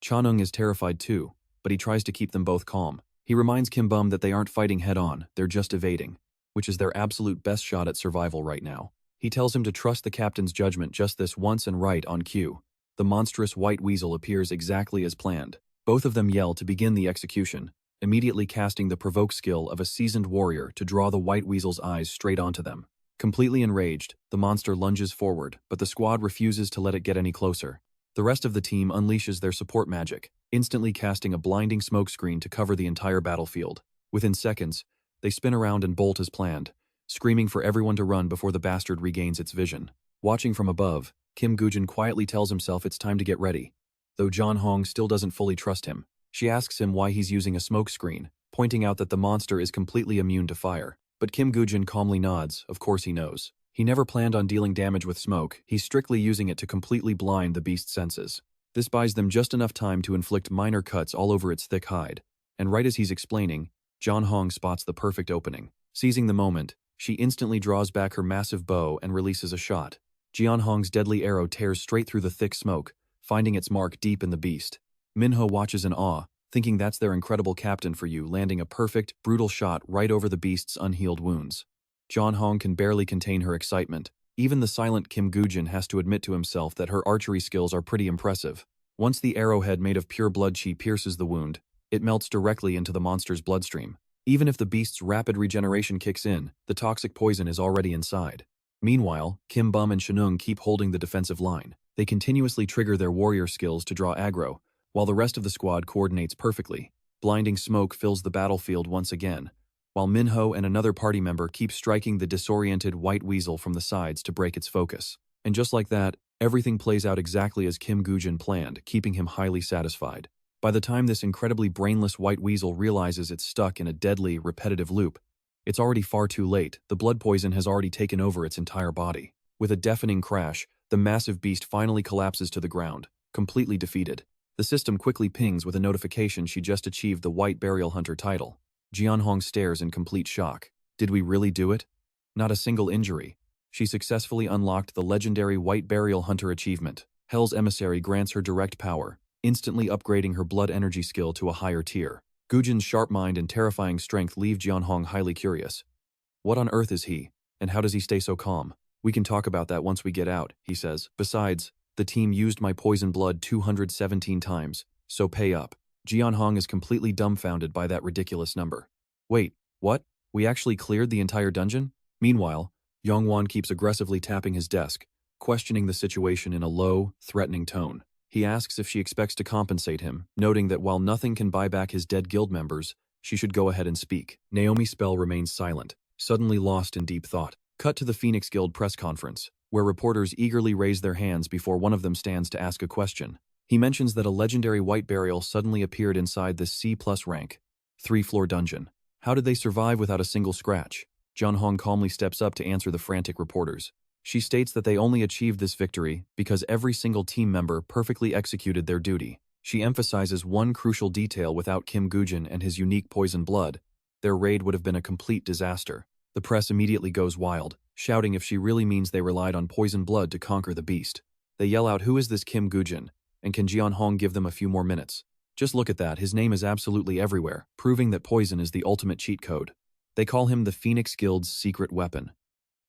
Chan-hye is terrified too, but he tries to keep them both calm. He reminds Kim Bum that they aren't fighting head-on, they're just evading, which is their absolute best shot at survival right now. He tells him to trust the captain's judgment just this once and right on cue. The monstrous white weasel appears exactly as planned. Both of them yell to begin the execution, immediately casting the provoke skill of a seasoned warrior to draw the white weasel's eyes straight onto them. Completely enraged, the monster lunges forward, but the squad refuses to let it get any closer. The rest of the team unleashes their support magic, instantly casting a blinding smokescreen to cover the entire battlefield. Within seconds, they spin around and bolt as planned, screaming for everyone to run before the bastard regains its vision. Watching from above, Kim Woo-jin quietly tells himself it's time to get ready. Though John Hong still doesn't fully trust him, she asks him why he's using a smokescreen, pointing out that the monster is completely immune to fire. But Kim Woo-jin calmly nods, of course he knows. He never planned on dealing damage with smoke, he's strictly using it to completely blind the beast's senses. This buys them just enough time to inflict minor cuts all over its thick hide. And right as he's explaining, John Hong spots the perfect opening. Seizing the moment, she instantly draws back her massive bow and releases a shot. Jian Hong's deadly arrow tears straight through the thick smoke, finding its mark deep in the beast. Manhwa watches in awe, thinking that's their incredible captain for you, landing a perfect, brutal shot right over the beast's unhealed wounds. John Hong can barely contain her excitement. Even the silent Kim Woo-jin has to admit to himself that her archery skills are pretty impressive. Once the arrowhead made of pure blood chi pierces the wound, it melts directly into the monster's bloodstream. Even if the beast's rapid regeneration kicks in, the toxic poison is already inside. Meanwhile, Kim Bum and Shin-hye keep holding the defensive line. They continuously trigger their warrior skills to draw aggro, while the rest of the squad coordinates perfectly. Blinding smoke fills the battlefield once again, while Minho and another party member keep striking the disoriented white weasel from the sides to break its focus. And just like that, everything plays out exactly as Kim Woo-jin planned, keeping him highly satisfied. By the time this incredibly brainless white weasel realizes it's stuck in a deadly, repetitive loop, it's already far too late. The blood poison has already taken over its entire body. With a deafening crash, the massive beast finally collapses to the ground, completely defeated. The system quickly pings with a notification she just achieved the White Burial Hunter title. Jian Hong stares in complete shock. Did we really do it? Not a single injury. She successfully unlocked the legendary White Burial Hunter achievement. Hell's Emissary grants her direct power, instantly upgrading her blood energy skill to a higher tier. Woo-jin's sharp mind and terrifying strength leave Jian Hong highly curious. What on earth is he, and how does he stay so calm? We can talk about that once we get out, he says. Besides, the team used my poison blood 217 times, so pay up. Jian Hong is completely dumbfounded by that ridiculous number. Wait, what? We actually cleared the entire dungeon? Meanwhile, Yongwon keeps aggressively tapping his desk, questioning the situation in a low, threatening tone. He asks if she expects to compensate him, noting that while nothing can buy back his dead guild members, she should go ahead and speak. Naomi Spell remains silent, suddenly lost in deep thought. Cut to the Phoenix Guild press conference, where reporters eagerly raise their hands before one of them stands to ask a question. He mentions that a legendary white burial suddenly appeared inside this C+ rank, 3-floor dungeon. How did they survive without a single scratch? John Hong calmly steps up to answer the frantic reporters. She states that they only achieved this victory because every single team member perfectly executed their duty. She emphasizes one crucial detail: without Kim Woo-jin and his unique poison blood, their raid would have been a complete disaster. The press immediately goes wild, shouting if she really means they relied on poison blood to conquer the beast. They yell out, "Who is this Kim Woo-jin? And can Jian Hong give them a few more minutes?" Just look at that, his name is absolutely everywhere, proving that poison is the ultimate cheat code. They call him the Phoenix Guild's secret weapon.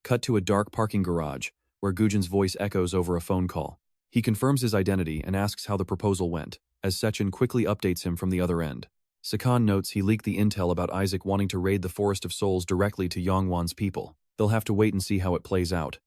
Cut to a dark parking garage, where Woo-jin's voice echoes over a phone call. He confirms his identity and asks how the proposal went, as Se-jun quickly updates him from the other end. Se-jun notes he leaked the intel about Isaac wanting to raid the Forest of Souls directly to Yongwon's people. They'll have to wait and see how it plays out.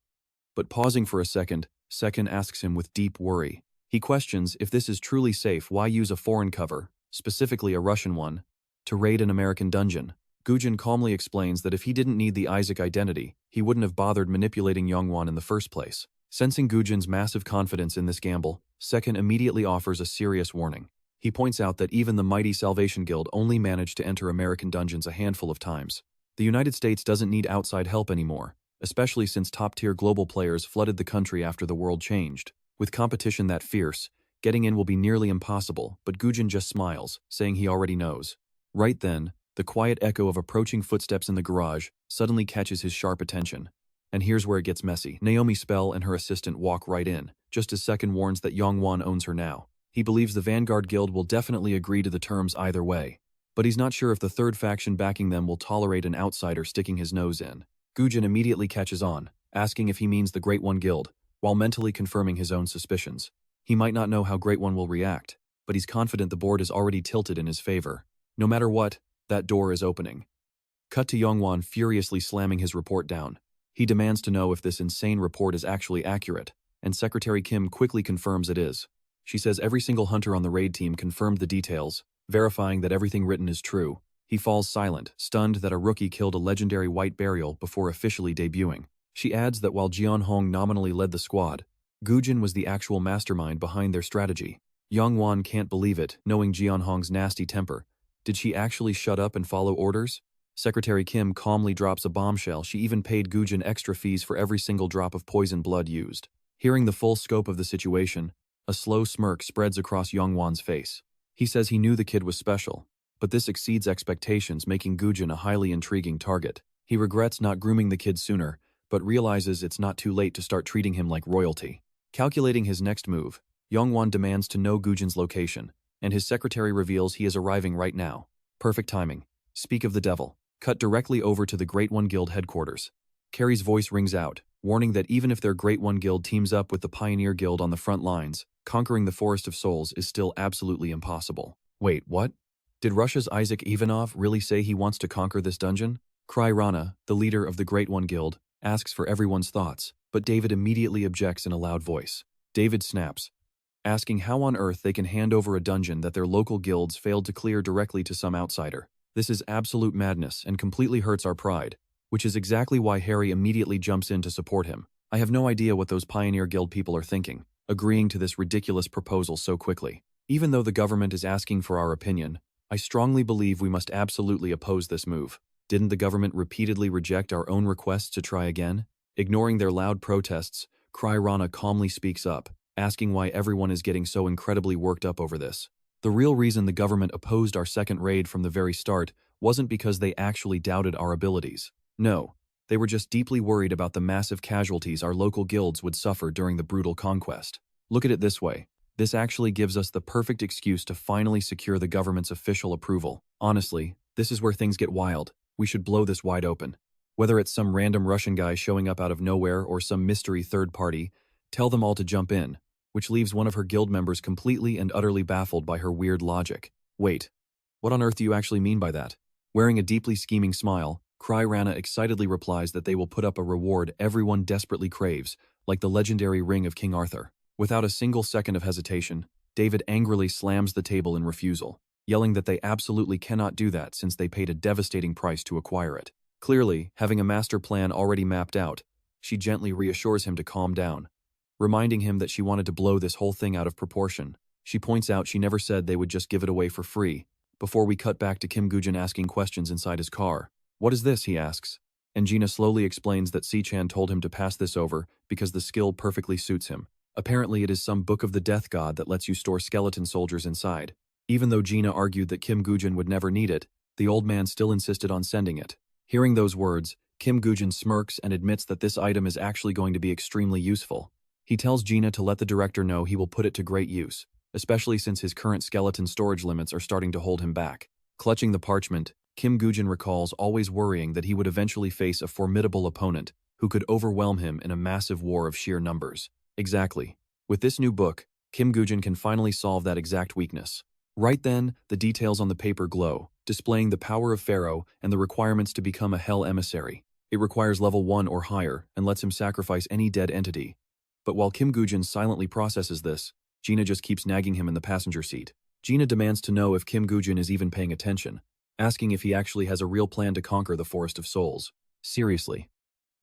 But pausing for a second, Se-jun asks him with deep worry. He questions if this is truly safe. Why use a foreign cover, specifically a Russian one, to raid an American dungeon? Woo-jin calmly explains that if he didn't need the Isaac identity, he wouldn't have bothered manipulating Yongwon in the first place. Sensing Woo-jin's massive confidence in this gamble, Se-jun immediately offers a serious warning. He points out that even the mighty Salvation Guild only managed to enter American dungeons a handful of times. The United States doesn't need outside help anymore, especially since top-tier global players flooded the country after the world changed. With competition that fierce, getting in will be nearly impossible, but Woo-jin just smiles, saying he already knows. Right then, the quiet echo of approaching footsteps in the garage suddenly catches his sharp attention. And here's where it gets messy. Naomi Spell and her assistant walk right in, just as Se-jun warns that Yongwon owns her now. He believes the Vanguard Guild will definitely agree to the terms either way. but he's not sure if the third faction backing them will tolerate an outsider sticking his nose in. Woo-jin immediately catches on, asking if he means the Great One Guild, while mentally confirming his own suspicions. He might not know how Great One will react, but he's confident the board is already tilted in his favor. No matter what, that door is opening. Cut to Yongwon furiously slamming his report down. He demands to know if this insane report is actually accurate, and Secretary Kim quickly confirms it is. She says every single hunter on the raid team confirmed the details, verifying that everything written is true. He falls silent, stunned that a rookie killed a legendary white burial before officially debuting. She adds that while Jeon Hong nominally led the squad, Woo-jin was the actual mastermind behind their strategy. Yongwon can't believe it, knowing Jeon Hong's nasty temper. Did she actually shut up and follow orders? Secretary Kim calmly drops a bombshell. She even paid Woo-jin extra fees for every single drop of poison blood used. Hearing the full scope of the situation, a slow smirk spreads across Yongwon's face. He says he knew the kid was special, but this exceeds expectations, making Woo-jin a highly intriguing target. He regrets not grooming the kid sooner, but realizes it's not too late to start treating him like royalty. Calculating his next move, Yongwon demands to know Woo-jin's location, and his secretary reveals he is arriving right now. Perfect timing. Speak of the devil. Cut directly over to the Great One Guild headquarters. Carrie's voice rings out, warning that even if their Great One Guild teams up with the Pioneer Guild on the front lines, conquering the Forest of Souls is still absolutely impossible. Wait, what? Did Russia's Isaac Ivanov really say he wants to conquer this dungeon? Cry Rana, the leader of the Great One Guild, asks for everyone's thoughts, but David immediately objects in a loud voice. David snaps, asking how on earth they can hand over a dungeon that their local guilds failed to clear directly to some outsider. This is absolute madness and completely hurts our pride, which is exactly why Harry immediately jumps in to support him. I have no idea what those Pioneer Guild people are thinking, agreeing to this ridiculous proposal so quickly. Even though the government is asking for our opinion, I strongly believe we must absolutely oppose this move. Didn't the government repeatedly reject our own requests to try again? Ignoring their loud protests, Cry Rana calmly speaks up, asking why everyone is getting so incredibly worked up over this. The real reason the government opposed our second raid from the very start wasn't because they actually doubted our abilities. No, they were just deeply worried about the massive casualties our local guilds would suffer during the brutal conquest. Look at it this way. This actually gives us the perfect excuse to finally secure the government's official approval. Honestly, this is where things get wild. We should blow this wide open. Whether it's some random Russian guy showing up out of nowhere or some mystery third party, tell them all to jump in, which leaves one of her guild members completely and utterly baffled by her weird logic. Wait, what on earth do you actually mean by that? Wearing a deeply scheming smile, Cry Rana excitedly replies that they will put up a reward everyone desperately craves, like the legendary ring of King Arthur. Without a single second of hesitation, David angrily slams the table in refusal, yelling that they absolutely cannot do that since they paid a devastating price to acquire it. Clearly, having a master plan already mapped out, she gently reassures him to calm down, reminding him that she wanted to blow this whole thing out of proportion. She points out she never said they would just give it away for free, before we cut back to Kim Woo-jin asking questions inside his car. What is this, he asks, and Gina slowly explains that Se-chan told him to pass this over because the skill perfectly suits him. Apparently it is some book of the death god that lets you store skeleton soldiers inside. Even though Gina argued that Kim Woo-jin would never need it, the old man still insisted on sending it. Hearing those words, Kim Woo-jin smirks and admits that this item is actually going to be extremely useful. He tells Gina to let the director know he will put it to great use, especially since his current skeleton storage limits are starting to hold him back. Clutching the parchment, Kim Woo-jin recalls always worrying that he would eventually face a formidable opponent who could overwhelm him in a massive war of sheer numbers. Exactly. With this new book, Kim Woo-jin can finally solve that exact weakness. Right then, the details on the paper glow, displaying the power of Pharaoh and the requirements to become a Hell Emissary. It requires level 1 or higher and lets him sacrifice any dead entity. But while Kim Woo-jin silently processes this, Gina just keeps nagging him in the passenger seat. Gina demands to know if Kim Woo-jin is even paying attention, asking if he actually has a real plan to conquer the Forest of Souls. Seriously.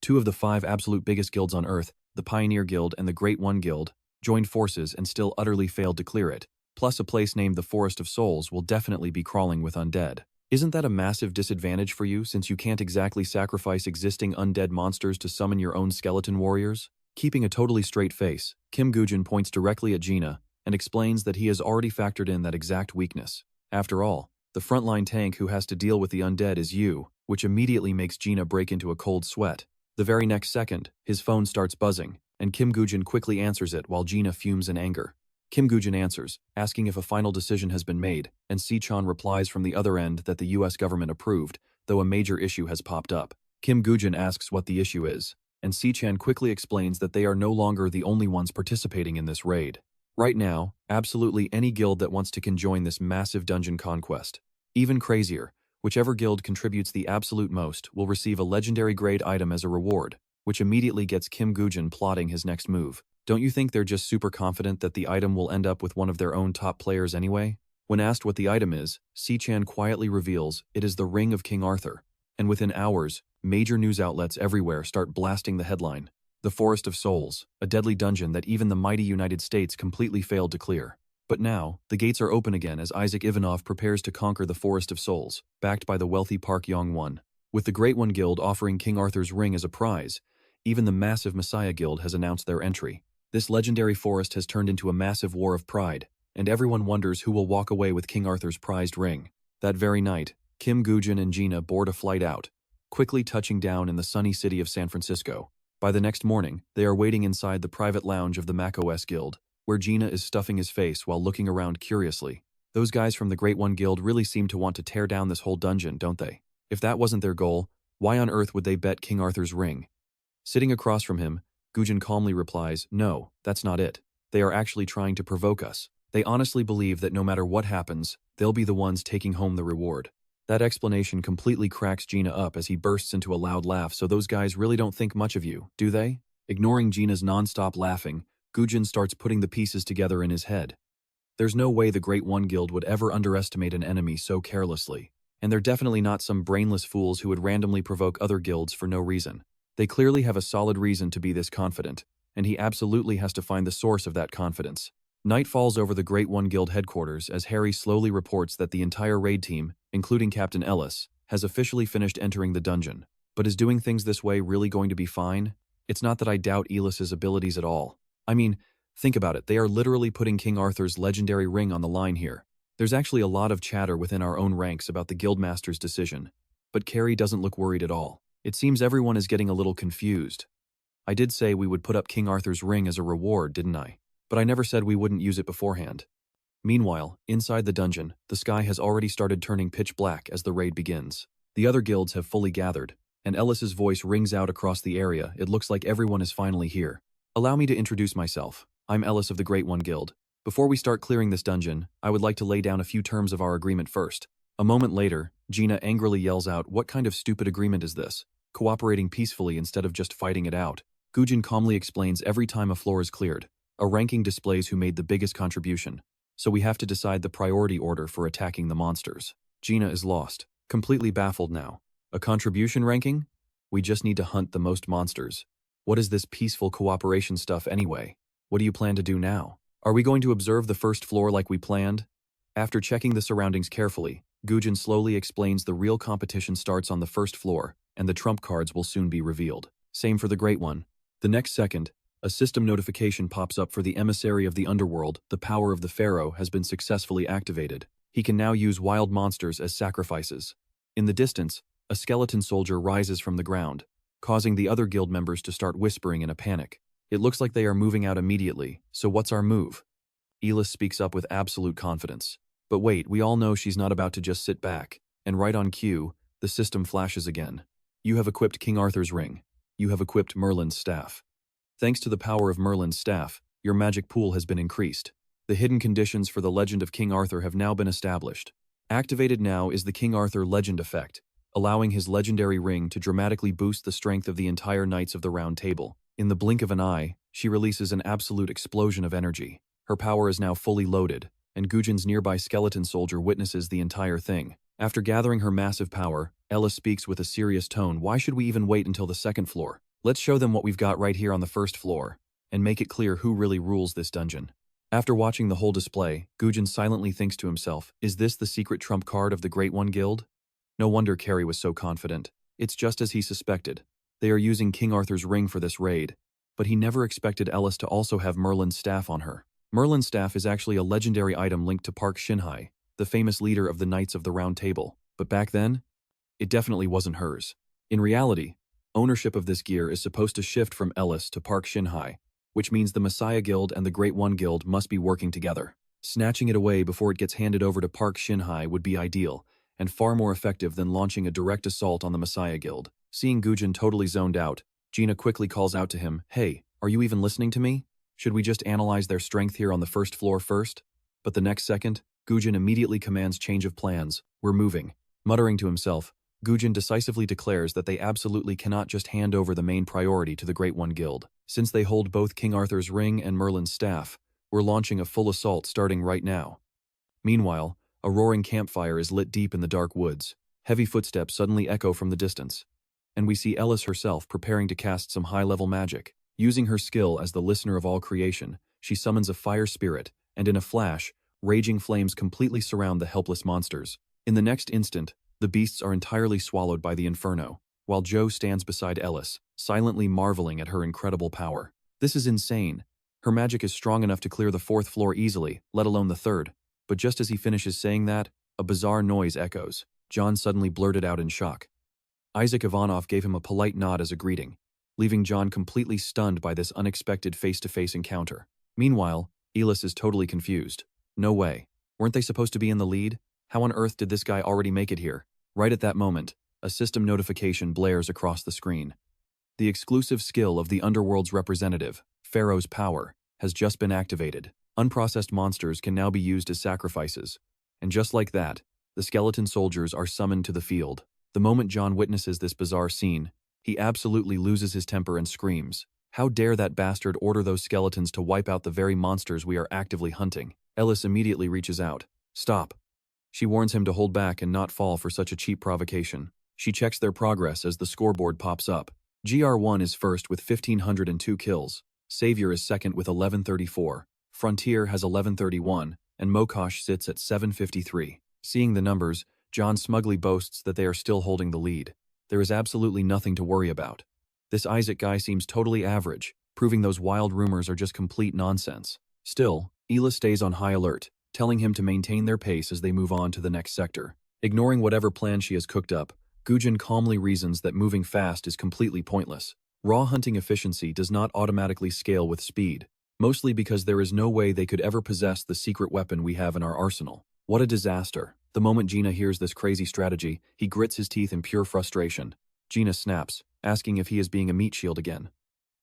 2 of the 5 absolute biggest guilds on Earth, the Pioneer Guild and the Great One Guild, joined forces and still utterly failed to clear it. Plus a place named the Forest of Souls will definitely be crawling with undead. Isn't that a massive disadvantage for you since you can't exactly sacrifice existing undead monsters to summon your own skeleton warriors? Keeping a totally straight face, Kim Woo-jin points directly at Gina and explains that he has already factored in that exact weakness. After all, the frontline tank who has to deal with the undead is you, which immediately makes Gina break into a cold sweat. The very next second, his phone starts buzzing, and Kim Woo-jin quickly answers it while Gina fumes in anger. Kim Goo-jin answers, asking if a final decision has been made, and Se-jun replies from the other end that the US government approved, though a major issue has popped up. Kim Goo-jin asks what the issue is, and Se-chan quickly explains that they are no longer the only ones participating in this raid. Right now, absolutely any guild that wants to can join this massive dungeon conquest. Even crazier, whichever guild contributes the absolute most will receive a legendary grade item as a reward, which immediately gets Kim Goo-jin plotting his next move. Don't you think they're just super confident that the item will end up with one of their own top players anyway? When asked what the item is, Se-chan quietly reveals it is the Ring of King Arthur. And within hours, major news outlets everywhere start blasting the headline. The Forest of Souls, a deadly dungeon that even the mighty United States completely failed to clear. But now, the gates are open again as Isaac Ivanov prepares to conquer the Forest of Souls, backed by the wealthy Park Yong-won. With the Great One Guild offering King Arthur's ring as a prize, even the massive Messiah Guild has announced their entry. This legendary forest has turned into a massive war of pride, and everyone wonders who will walk away with King Arthur's prized ring. That very night, Kim Goo-jin and Gina board a flight out, quickly touching down in the sunny city of San Francisco. By the next morning, they are waiting inside the private lounge of the macOS Guild, where Gina is stuffing his face while looking around curiously. Those guys from the Great One Guild really seem to want to tear down this whole dungeon, don't they? If that wasn't their goal, why on earth would they bet King Arthur's ring? Sitting across from him, Goo-jin calmly replies, "No, that's not it. They are actually trying to provoke us. They honestly believe that no matter what happens, they'll be the ones taking home the reward." That explanation completely cracks Gina up as he bursts into a loud laugh. So those guys really don't think much of you, do they? Ignoring Gina's non-stop laughing, Goo-jin starts putting the pieces together in his head. There's no way the Great One Guild would ever underestimate an enemy so carelessly. And they're definitely not some brainless fools who would randomly provoke other guilds for no reason. They clearly have a solid reason to be this confident, and he absolutely has to find the source of that confidence. Night falls over the Great One Guild headquarters as Harry slowly reports that the entire raid team, including Captain Ellis, has officially finished entering the dungeon. But is doing things this way really going to be fine? It's not that I doubt Elis's abilities at all. I mean, think about it, they are literally putting King Arthur's legendary ring on the line here. There's actually a lot of chatter within our own ranks about the Guildmaster's decision, but Carrie doesn't look worried at all. It seems everyone is getting a little confused. I did say we would put up King Arthur's ring as a reward, didn't I? But I never said we wouldn't use it beforehand. Meanwhile, inside the dungeon, the sky has already started turning pitch black as the raid begins. The other guilds have fully gathered, and Ellis's voice rings out across the area. It looks like everyone is finally here. Allow me to introduce myself. I'm Ellis of the Great One Guild. Before we start clearing this dungeon, I would like to lay down a few terms of our agreement first. A moment later, Gina angrily yells out, "What kind of stupid agreement is this? Cooperating peacefully instead of just fighting it out." Goo-jin calmly explains every time a floor is cleared. A ranking displays who made the biggest contribution, so we have to decide the priority order for attacking the monsters. Gina is lost, completely baffled now. A contribution ranking? We just need to hunt the most monsters. What is this peaceful cooperation stuff anyway? What do you plan to do now? Are we going to observe the first floor like we planned? After checking the surroundings carefully, Goo-jin slowly explains the real competition starts on the first floor, and the trump cards will soon be revealed. Same for the Great One. The next second, a system notification pops up for the Emissary of the Underworld. The power of the Pharaoh has been successfully activated. He can now use wild monsters as sacrifices. In the distance, a skeleton soldier rises from the ground, causing the other guild members to start whispering in a panic. It looks like they are moving out immediately, so what's our move? Elis speaks up with absolute confidence. But wait, we all know she's not about to just sit back, and right on cue, the system flashes again. You have equipped King Arthur's ring. You have equipped Merlin's staff. Thanks to the power of Merlin's staff, your magic pool has been increased. The hidden conditions for the legend of King Arthur have now been established. Activated now is the King Arthur legend effect, allowing his legendary ring to dramatically boost the strength of the entire Knights of the Round Table. In the blink of an eye, she releases an absolute explosion of energy. Her power is now fully loaded, and Goo-jin's nearby skeleton soldier witnesses the entire thing. After gathering her massive power, Ella speaks with a serious tone. Why should we even wait until the second floor? Let's show them what we've got right here on the first floor, and make it clear who really rules this dungeon. After watching the whole display, Goo-jin silently thinks to himself, is this the secret trump card of the Great One Guild? No wonder Carrie was so confident. It's just as he suspected. They are using King Arthur's ring for this raid, but he never expected Ellis to also have Merlin's staff on her. Merlin's staff is actually a legendary item linked to Park Shin-hye, the famous leader of the Knights of the Round Table. But back then, it definitely wasn't hers. In reality, ownership of this gear is supposed to shift from Ellis to Park Shin-hye, which means the Messiah Guild and the Great One Guild must be working together. Snatching it away before it gets handed over to Park Shin-hye would be ideal, and far more effective than launching a direct assault on the Messiah Guild. Seeing Woo-jin totally zoned out, Gina quickly calls out to him, "Hey, are you even listening to me? Should we just analyze their strength here on the first floor first?" But the next second, Woo-jin immediately commands change of plans. "We're moving." Muttering to himself, Woo-jin decisively declares that they absolutely cannot just hand over the main priority to the Great One Guild. Since they hold both King Arthur's ring and Merlin's staff, we're launching a full assault starting right now. Meanwhile, a roaring campfire is lit deep in the dark woods. Heavy footsteps suddenly echo from the distance, and we see Ellis herself preparing to cast some high-level magic. Using her skill as the listener of all creation, she summons a fire spirit, and in a flash, raging flames completely surround the helpless monsters. In the next instant, the beasts are entirely swallowed by the inferno, while Joe stands beside Ellis, silently marveling at her incredible power. This is insane. Her magic is strong enough to clear the fourth floor easily, let alone the third. But just as he finishes saying that, a bizarre noise echoes. John suddenly blurted out in shock. Isaac Ivanov gave him a polite nod as a greeting, leaving John completely stunned by this unexpected face-to-face encounter. Meanwhile, Elis is totally confused. No way. Weren't they supposed to be in the lead? How on earth did this guy already make it here? Right at that moment, a system notification blares across the screen. The exclusive skill of the Underworld's representative, Pharaoh's Power, has just been activated. Unprocessed monsters can now be used as sacrifices. And just like that, the skeleton soldiers are summoned to the field. The moment John witnesses this bizarre scene, he absolutely loses his temper and screams. How dare that bastard order those skeletons to wipe out the very monsters we are actively hunting? Ellis immediately reaches out. "Stop." She warns him to hold back and not fall for such a cheap provocation. She checks their progress as the scoreboard pops up. GR1 is first with 1,502 kills. Savior is second with 1,134. Frontier has 1131, and Mokosh sits at 753. Seeing the numbers, John smugly boasts that they are still holding the lead. There is absolutely nothing to worry about. This Isaac guy seems totally average, proving those wild rumors are just complete nonsense. Still, Ela stays on high alert, telling him to maintain their pace as they move on to the next sector. Ignoring whatever plan she has cooked up, Woo-jin calmly reasons that moving fast is completely pointless. Raw hunting efficiency does not automatically scale with speed, mostly because there is no way they could ever possess the secret weapon we have in our arsenal. What a disaster. The moment Gina hears this crazy strategy, he grits his teeth in pure frustration. Gina snaps, asking if he is being a meat shield again.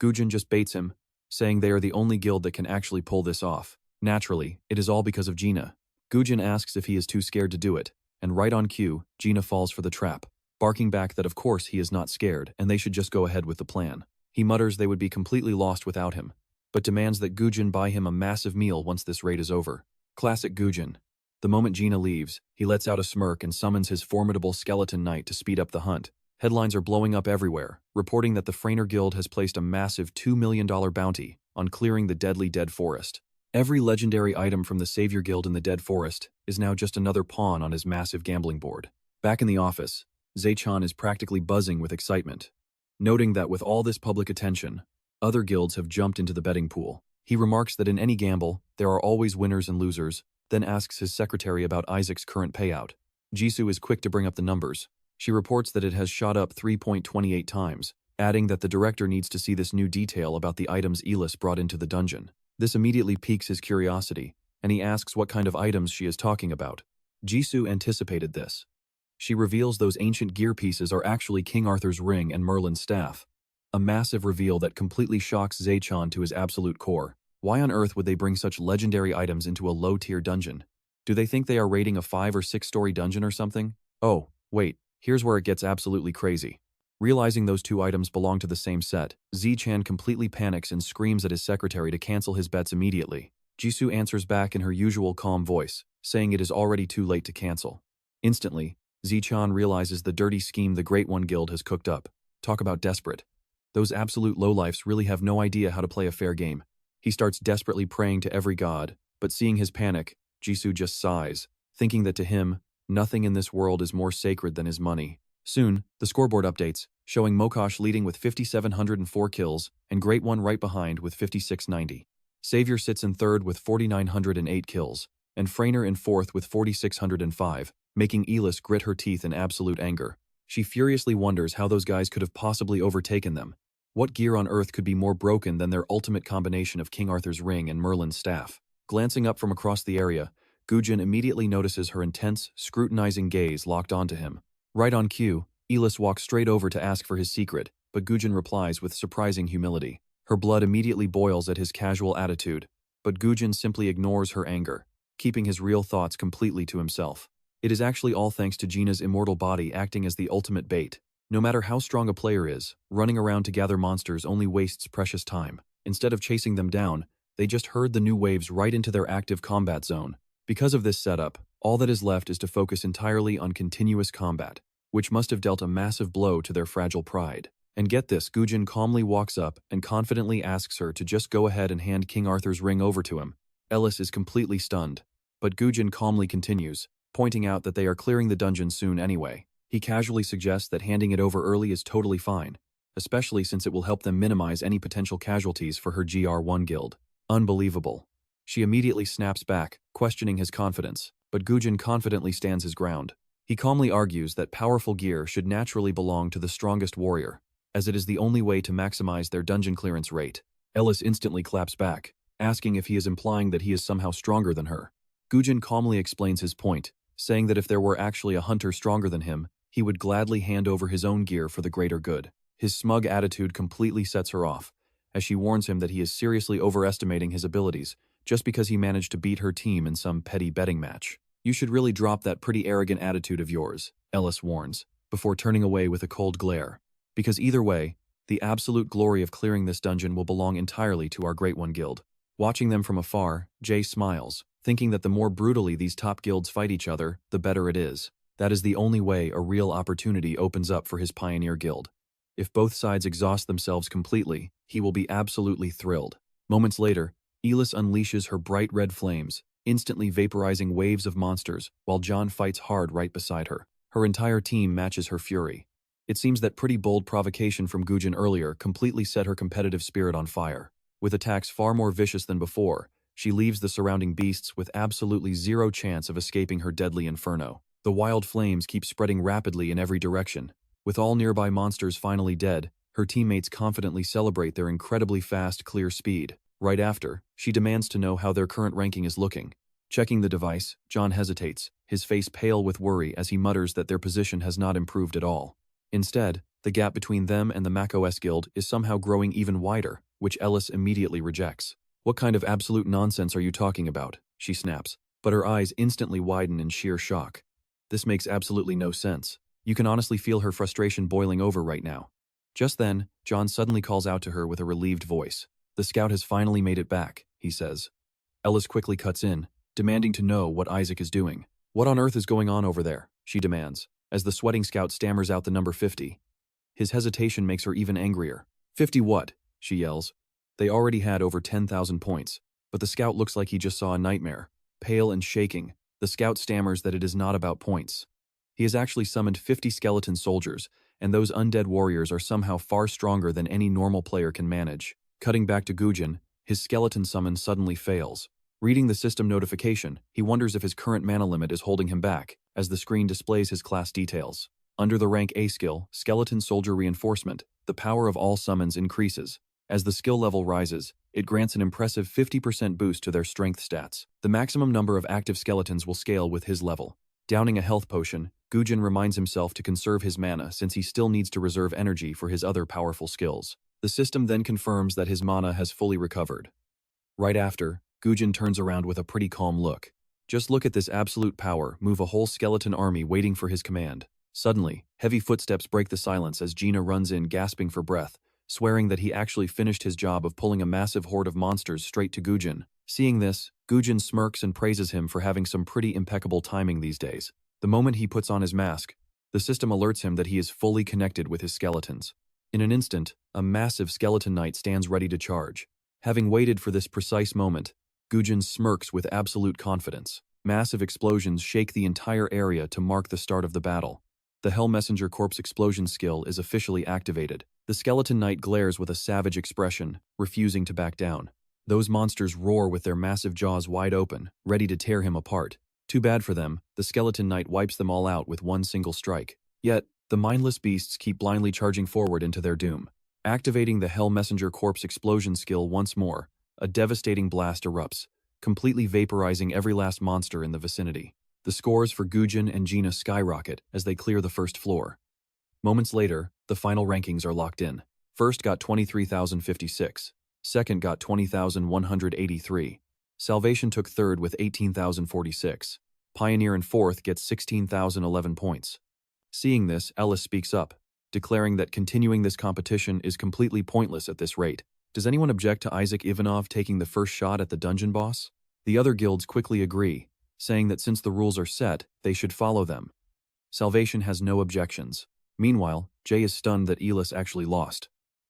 Woo-jin just baits him, saying they are the only guild that can actually pull this off. Naturally, it is all because of Gina. Woo-jin asks if he is too scared to do it, and right on cue, Gina falls for the trap, barking back that of course he is not scared and they should just go ahead with the plan. He mutters they would be completely lost without him, but demands that Woo-jin buy him a massive meal once this raid is over. Classic Woo-jin. The moment Gina leaves, he lets out a smirk and summons his formidable skeleton knight to speed up the hunt. Headlines are blowing up everywhere, reporting that the Frainer Guild has placed a massive $2 million bounty on clearing the deadly Dead Forest. Every legendary item from the Savior Guild in the Dead Forest is now just another pawn on his massive gambling board. Back in the office, Se-jun is practically buzzing with excitement, noting that with all this public attention, other guilds have jumped into the betting pool. He remarks that in any gamble, there are always winners and losers, then asks his secretary about Isaac's current payout. Jisoo is quick to bring up the numbers. She reports that it has shot up 3.28 times, adding that the director needs to see this new detail about the items Elis brought into the dungeon. This immediately piques his curiosity, and he asks what kind of items she is talking about. Jisoo anticipated this. She reveals those ancient gear pieces are actually King Arthur's ring and Merlin's staff. A massive reveal that completely shocks Se-jun to his absolute core. Why on earth would they bring such legendary items into a low-tier dungeon? Do they think they are raiding a 5- or 6-story dungeon or something? Oh, wait, here's where it gets absolutely crazy. Realizing those two items belong to the same set, Z-chan completely panics and screams at his secretary to cancel his bets immediately. Jisoo answers back in her usual calm voice, saying it is already too late to cancel. Instantly, Z-chan realizes the dirty scheme the Great One Guild has cooked up. Talk about desperate. Those absolute lowlifes really have no idea how to play a fair game. He starts desperately praying to every god, but seeing his panic, Jisoo just sighs, thinking that to him, nothing in this world is more sacred than his money. Soon, the scoreboard updates, showing Mokosh leading with 5,704 kills and Great One right behind with 5,690. Savior sits in third with 4,908 kills, and Frainer in fourth with 4,605, making Elis grit her teeth in absolute anger. She furiously wonders how those guys could have possibly overtaken them. What gear on earth could be more broken than their ultimate combination of King Arthur's ring and Merlin's staff? Glancing up from across the area, Woo-jin immediately notices her intense, scrutinizing gaze locked onto him. Right on cue, Elis walks straight over to ask for his secret, but Woo-jin replies with surprising humility. Her blood immediately boils at his casual attitude, but Woo-jin simply ignores her anger, keeping his real thoughts completely to himself. It is actually all thanks to Gina's immortal body acting as the ultimate bait. No matter how strong a player is, running around to gather monsters only wastes precious time. Instead of chasing them down, they just herd the new waves right into their active combat zone. Because of this setup, all that is left is to focus entirely on continuous combat, which must have dealt a massive blow to their fragile pride. And get this, Woo-jin calmly walks up and confidently asks her to just go ahead and hand King Arthur's ring over to him. Elis is completely stunned, but Woo-jin calmly continues, pointing out that they are clearing the dungeon soon anyway. He casually suggests that handing it over early is totally fine, especially since it will help them minimize any potential casualties for her GR1 guild. Unbelievable. She immediately snaps back, questioning his confidence, but Woo-jin confidently stands his ground. He calmly argues that powerful gear should naturally belong to the strongest warrior, as it is the only way to maximize their dungeon clearance rate. Elis instantly claps back, asking if he is implying that he is somehow stronger than her. Woo-jin calmly explains his point, saying that if there were actually a hunter stronger than him, he would gladly hand over his own gear for the greater good. His smug attitude completely sets her off, as she warns him that he is seriously overestimating his abilities, just because he managed to beat her team in some petty betting match. You should really drop that pretty arrogant attitude of yours, Elis warns, before turning away with a cold glare. Because either way, the absolute glory of clearing this dungeon will belong entirely to our Great One Guild. Watching them from afar, Jay smiles, thinking that the more brutally these top guilds fight each other, the better it is. That is the only way a real opportunity opens up for his Pioneer Guild. If both sides exhaust themselves completely, he will be absolutely thrilled. Moments later, Elis unleashes her bright red flames, instantly vaporizing waves of monsters, while John fights hard right beside her. Her entire team matches her fury. It seems that pretty bold provocation from Woo-jin earlier completely set her competitive spirit on fire. With attacks far more vicious than before, she leaves the surrounding beasts with absolutely zero chance of escaping her deadly inferno. The wild flames keep spreading rapidly in every direction. With all nearby monsters finally dead, her teammates confidently celebrate their incredibly fast, clear speed. Right after, she demands to know how their current ranking is looking. Checking the device, John hesitates, his face pale with worry as he mutters that their position has not improved at all. Instead, the gap between them and the macOS Guild is somehow growing even wider, which Elis immediately rejects. What kind of absolute nonsense are you talking about? She snaps, but her eyes instantly widen in sheer shock. This makes absolutely no sense. You can honestly feel her frustration boiling over right now. Just then, John suddenly calls out to her with a relieved voice. The scout has finally made it back, he says. Elis quickly cuts in, demanding to know what Isaac is doing. What on earth is going on over there? She demands, as the sweating scout stammers out the number 50. His hesitation makes her even angrier. 50 what? She yells. They already had over 10,000 points, but the scout looks like he just saw a nightmare. Pale and shaking, the scout stammers that it is not about points. He has actually summoned 50 skeleton soldiers, and those undead warriors are somehow far stronger than any normal player can manage. Cutting back to Woo-jin, his skeleton summon suddenly fails. Reading the system notification, he wonders if his current mana limit is holding him back, as the screen displays his class details. Under the rank A skill, Skeleton Soldier Reinforcement, the power of all summons increases. As the skill level rises, it grants an impressive 50% boost to their strength stats. The maximum number of active skeletons will scale with his level. Downing a health potion, Woo-jin reminds himself to conserve his mana since he still needs to reserve energy for his other powerful skills. The system then confirms that his mana has fully recovered. Right after, Woo-jin turns around with a pretty calm look. Just look at this absolute power move a whole skeleton army waiting for his command. Suddenly, heavy footsteps break the silence as Gina runs in gasping for breath, swearing that he actually finished his job of pulling a massive horde of monsters straight to Woo-jin. Seeing this, Woo-jin smirks and praises him for having some pretty impeccable timing these days. The moment he puts on his mask, the system alerts him that he is fully connected with his skeletons. In an instant, a massive skeleton knight stands ready to charge. Having waited for this precise moment, Woo-jin smirks with absolute confidence. Massive explosions shake the entire area to mark the start of the battle. The Hell Messenger Corpse explosion skill is officially activated. The skeleton knight glares with a savage expression, refusing to back down. Those monsters roar with their massive jaws wide open, ready to tear him apart. Too bad for them, the skeleton knight wipes them all out with one single strike. Yet, the mindless beasts keep blindly charging forward into their doom. Activating the Hell Messenger Corpse explosion skill once more, a devastating blast erupts, completely vaporizing every last monster in the vicinity. The scores for Woo-jin and Gina skyrocket as they clear the first floor. Moments later, the final rankings are locked in. First got 23,056. Second got 20,183. Salvation took third with 18,046. Pioneer in fourth gets 16,011 points. Seeing this, Ellis speaks up, declaring that continuing this competition is completely pointless at this rate. Does anyone object to Isaac Ivanov taking the first shot at the dungeon boss? The other guilds quickly agree, saying that since the rules are set, they should follow them. Salvation has no objections. Meanwhile, Jay is stunned that Elis actually lost.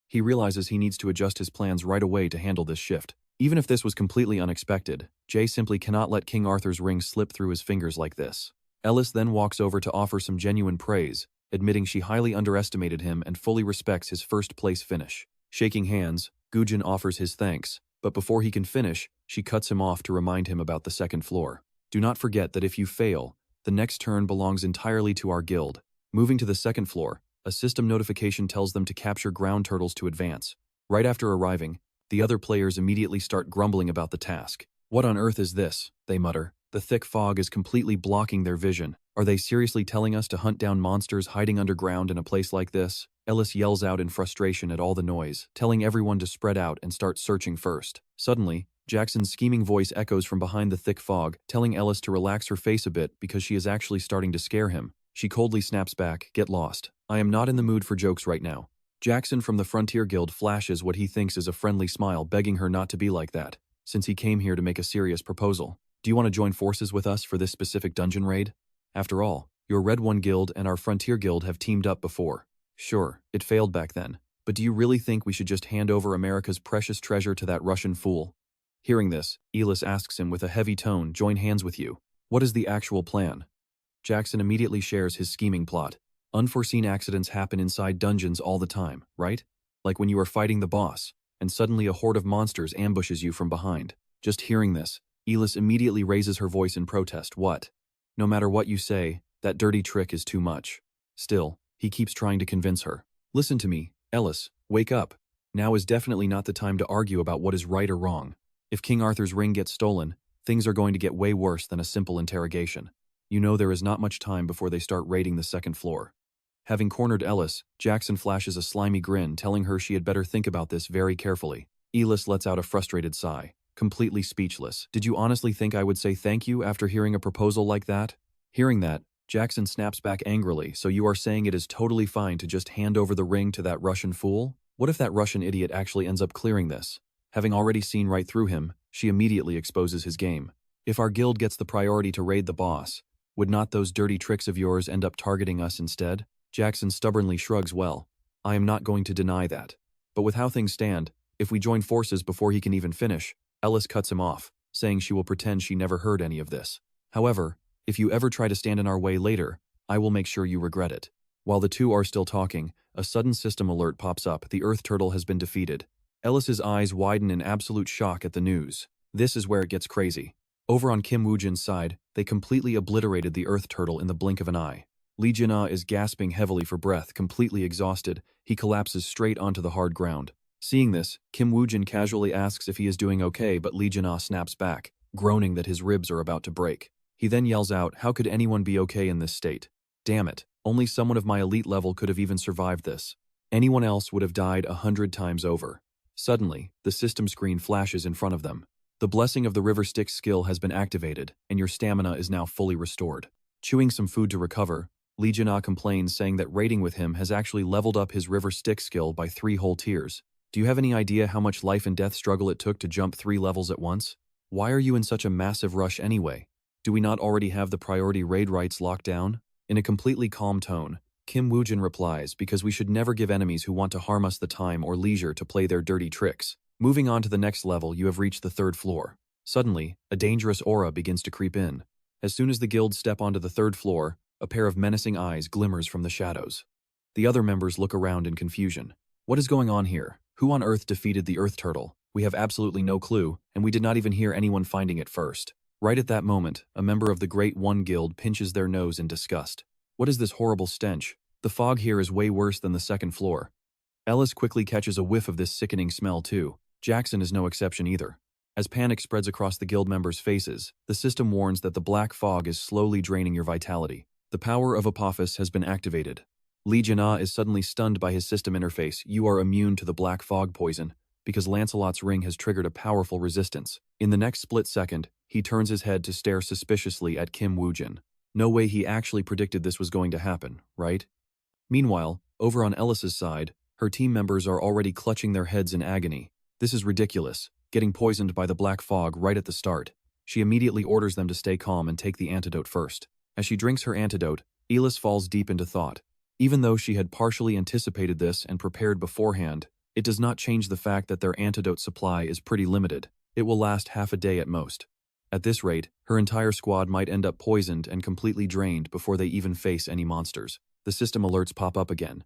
He realizes he needs to adjust his plans right away to handle this shift. Even if this was completely unexpected, Jay simply cannot let King Arthur's ring slip through his fingers like this. Ellis then walks over to offer some genuine praise, admitting she highly underestimated him and fully respects his first-place finish. Shaking hands, Woo-jin offers his thanks, but before he can finish, she cuts him off to remind him about the second floor. Do not forget that if you fail, the next turn belongs entirely to our guild. Moving to the second floor, a system notification tells them to capture ground turtles to advance. Right after arriving, the other players immediately start grumbling about the task. What on earth is this? They mutter. The thick fog is completely blocking their vision. Are they seriously telling us to hunt down monsters hiding underground in a place like this? Ellis yells out in frustration at all the noise, telling everyone to spread out and start searching first. Suddenly, Jackson's scheming voice echoes from behind the thick fog, telling Ellis to relax her face a bit because she is actually starting to scare him. She coldly snaps back, "Get lost. I am not in the mood for jokes right now." Jackson from the Frontier Guild flashes what he thinks is a friendly smile, begging her not to be like that, since he came here to make a serious proposal. Do you want to join forces with us for this specific dungeon raid? After all, your Red One Guild and our Frontier Guild have teamed up before. Sure, it failed back then, but do you really think we should just hand over America's precious treasure to that Russian fool? Hearing this, Elis asks him with a heavy tone, "Join hands with you. What is the actual plan?" Jackson immediately shares his scheming plot. Unforeseen accidents happen inside dungeons all the time, right? Like when you are fighting the boss, and suddenly a horde of monsters ambushes you from behind. Just hearing this, Elis immediately raises her voice in protest. What? No matter what you say, that dirty trick is too much. Still, he keeps trying to convince her. Listen to me, Ellis, wake up. Now is definitely not the time to argue about what is right or wrong. If King Arthur's ring gets stolen, things are going to get way worse than a simple interrogation. You know there is not much time before they start raiding the second floor. Having cornered Ellis, Jackson flashes a slimy grin, telling her she had better think about this very carefully. Elis lets out a frustrated sigh, completely speechless. Did you honestly think I would say thank you after hearing a proposal like that? Hearing that, Jackson snaps back angrily. So you are saying it is totally fine to just hand over the ring to that Russian fool? What if that Russian idiot actually ends up clearing this? Having already seen right through him, she immediately exposes his game. If our guild gets the priority to raid the boss, would not those dirty tricks of yours end up targeting us instead? Jackson stubbornly shrugs. Well, I am not going to deny that. But with how things stand, if we join forces before he can even finish, Ellis cuts him off, saying she will pretend she never heard any of this. However, if you ever try to stand in our way later, I will make sure you regret it. While the two are still talking, a sudden system alert pops up. The Earth Turtle has been defeated. Ellis's eyes widen in absolute shock at the news. This is where it gets crazy. Over on Kim Woo-jin's side, they completely obliterated the Earth Turtle in the blink of an eye. Lee Jin-ah is gasping heavily for breath, completely exhausted. He collapses straight onto the hard ground. Seeing this, Kim Woo-jin casually asks if he is doing okay, but Lee Jin-ah snaps back, groaning that his ribs are about to break. He then yells out, "How could anyone be okay in this state? Damn it, only someone of my elite level could have even survived this. Anyone else would have died 100 times over." Suddenly, the system screen flashes in front of them. The blessing of the River Stick skill has been activated, and your stamina is now fully restored. Chewing some food to recover, Lee Jin-ah complains, saying that raiding with him has actually leveled up his River Stick skill by 3 whole tiers. Do you have any idea how much life and death struggle it took to jump 3 levels at once? Why are you in such a massive rush anyway? Do we not already have the priority raid rights locked down? In a completely calm tone, Kim Woo-jin replies, because we should never give enemies who want to harm us the time or leisure to play their dirty tricks. Moving on to the next level, you have reached the 3rd floor. Suddenly, a dangerous aura begins to creep in. As soon as the guilds step onto the 3rd floor, a pair of menacing eyes glimmers from the shadows. The other members look around in confusion. What is going on here? Who on earth defeated the Earth Turtle? We have absolutely no clue, and we did not even hear anyone finding it first. Right at that moment, a member of the Great One Guild pinches their nose in disgust. What is this horrible stench? The fog here is way worse than the 2nd floor. Ellis quickly catches a whiff of this sickening smell too. Jackson is no exception either. As panic spreads across the guild members' faces, the system warns that the black fog is slowly draining your vitality. The power of Apophis has been activated. Lee Jin-ah is suddenly stunned by his system interface. You are immune to the black fog poison, because Lancelot's ring has triggered a powerful resistance. In the next split second, he turns his head to stare suspiciously at Kim Woo-jin. No way he actually predicted this was going to happen, right? Meanwhile, over on Ellis's side, her team members are already clutching their heads in agony. This is ridiculous, getting poisoned by the black fog right at the start. She immediately orders them to stay calm and take the antidote first. As she drinks her antidote, Ellis falls deep into thought. Even though she had partially anticipated this and prepared beforehand, it does not change the fact that their antidote supply is pretty limited. It will last half a day at most. At this rate, her entire squad might end up poisoned and completely drained before they even face any monsters. The system alerts pop up again.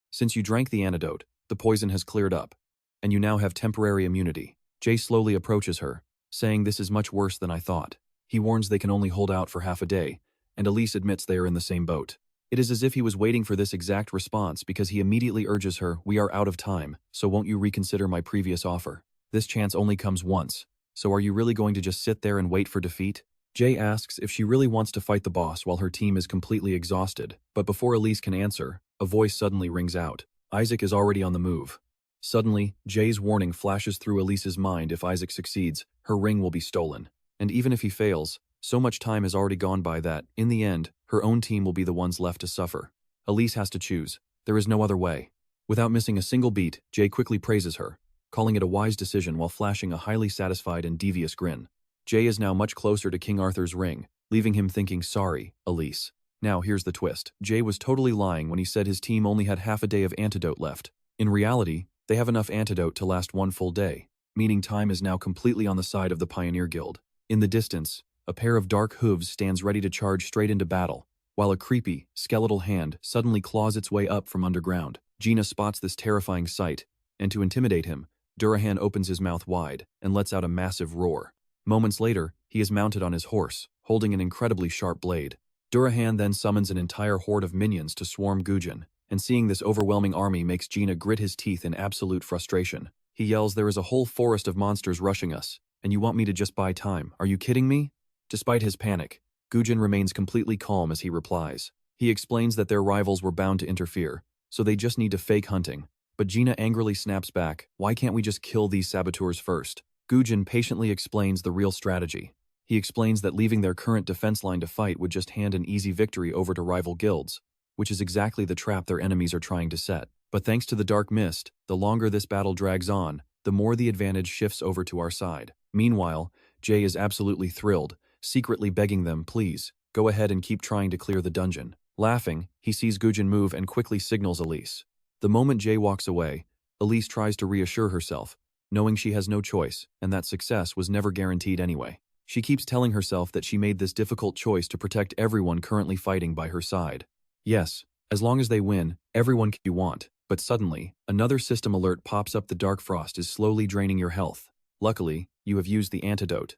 Since you drank the antidote, the poison has cleared up, and you now have temporary immunity. Jay slowly approaches her, saying this is much worse than I thought. He warns they can only hold out for half a day, and Elise admits they are in the same boat. It is as if he was waiting for this exact response because he immediately urges her, we are out of time, so won't you reconsider my previous offer? This chance only comes once, so are you really going to just sit there and wait for defeat? Jay asks if she really wants to fight the boss while her team is completely exhausted, but before Elise can answer, a voice suddenly rings out. Isaac is already on the move. Suddenly, Jay's warning flashes through Elise's mind. If Isaac succeeds, her ring will be stolen. And even if he fails, so much time has already gone by that, in the end, her own team will be the ones left to suffer. Elise has to choose. There is no other way. Without missing a single beat, Jay quickly praises her, calling it a wise decision while flashing a highly satisfied and devious grin. Jay is now much closer to King Arthur's ring, leaving him thinking, sorry, Elise. Now here's the twist. Jay was totally lying when he said his team only had half a day of antidote left. In reality, they have enough antidote to last one full day, meaning time is now completely on the side of the Pioneer Guild. In the distance, a pair of dark hooves stands ready to charge straight into battle, while a creepy, skeletal hand suddenly claws its way up from underground. Gina spots this terrifying sight, and to intimidate him, Durahan opens his mouth wide and lets out a massive roar. Moments later, he is mounted on his horse, holding an incredibly sharp blade. Durahan then summons an entire horde of minions to swarm Woo-jin, and seeing this overwhelming army makes Gina grit his teeth in absolute frustration. He yells, there is a whole forest of monsters rushing us, and you want me to just buy time? Are you kidding me? Despite his panic, Woo-jin remains completely calm as he replies. He explains that their rivals were bound to interfere, so they just need to fake hunting. But Gina angrily snaps back, why can't we just kill these saboteurs first? Woo-jin patiently explains the real strategy. He explains that leaving their current defense line to fight would just hand an easy victory over to rival guilds, which is exactly the trap their enemies are trying to set. But thanks to the dark mist, the longer this battle drags on, the more the advantage shifts over to our side. Meanwhile, Jay is absolutely thrilled, secretly begging them, please, go ahead and keep trying to clear the dungeon. Laughing, he sees Woo-jin move and quickly signals Elise. The moment Jay walks away, Elise tries to reassure herself, knowing she has no choice and that success was never guaranteed anyway. She keeps telling herself that she made this difficult choice to protect everyone currently fighting by her side. Yes, as long as they win, everyone can you want. But suddenly, another system alert pops up. The dark frost is slowly draining your health. Luckily, you have used the antidote.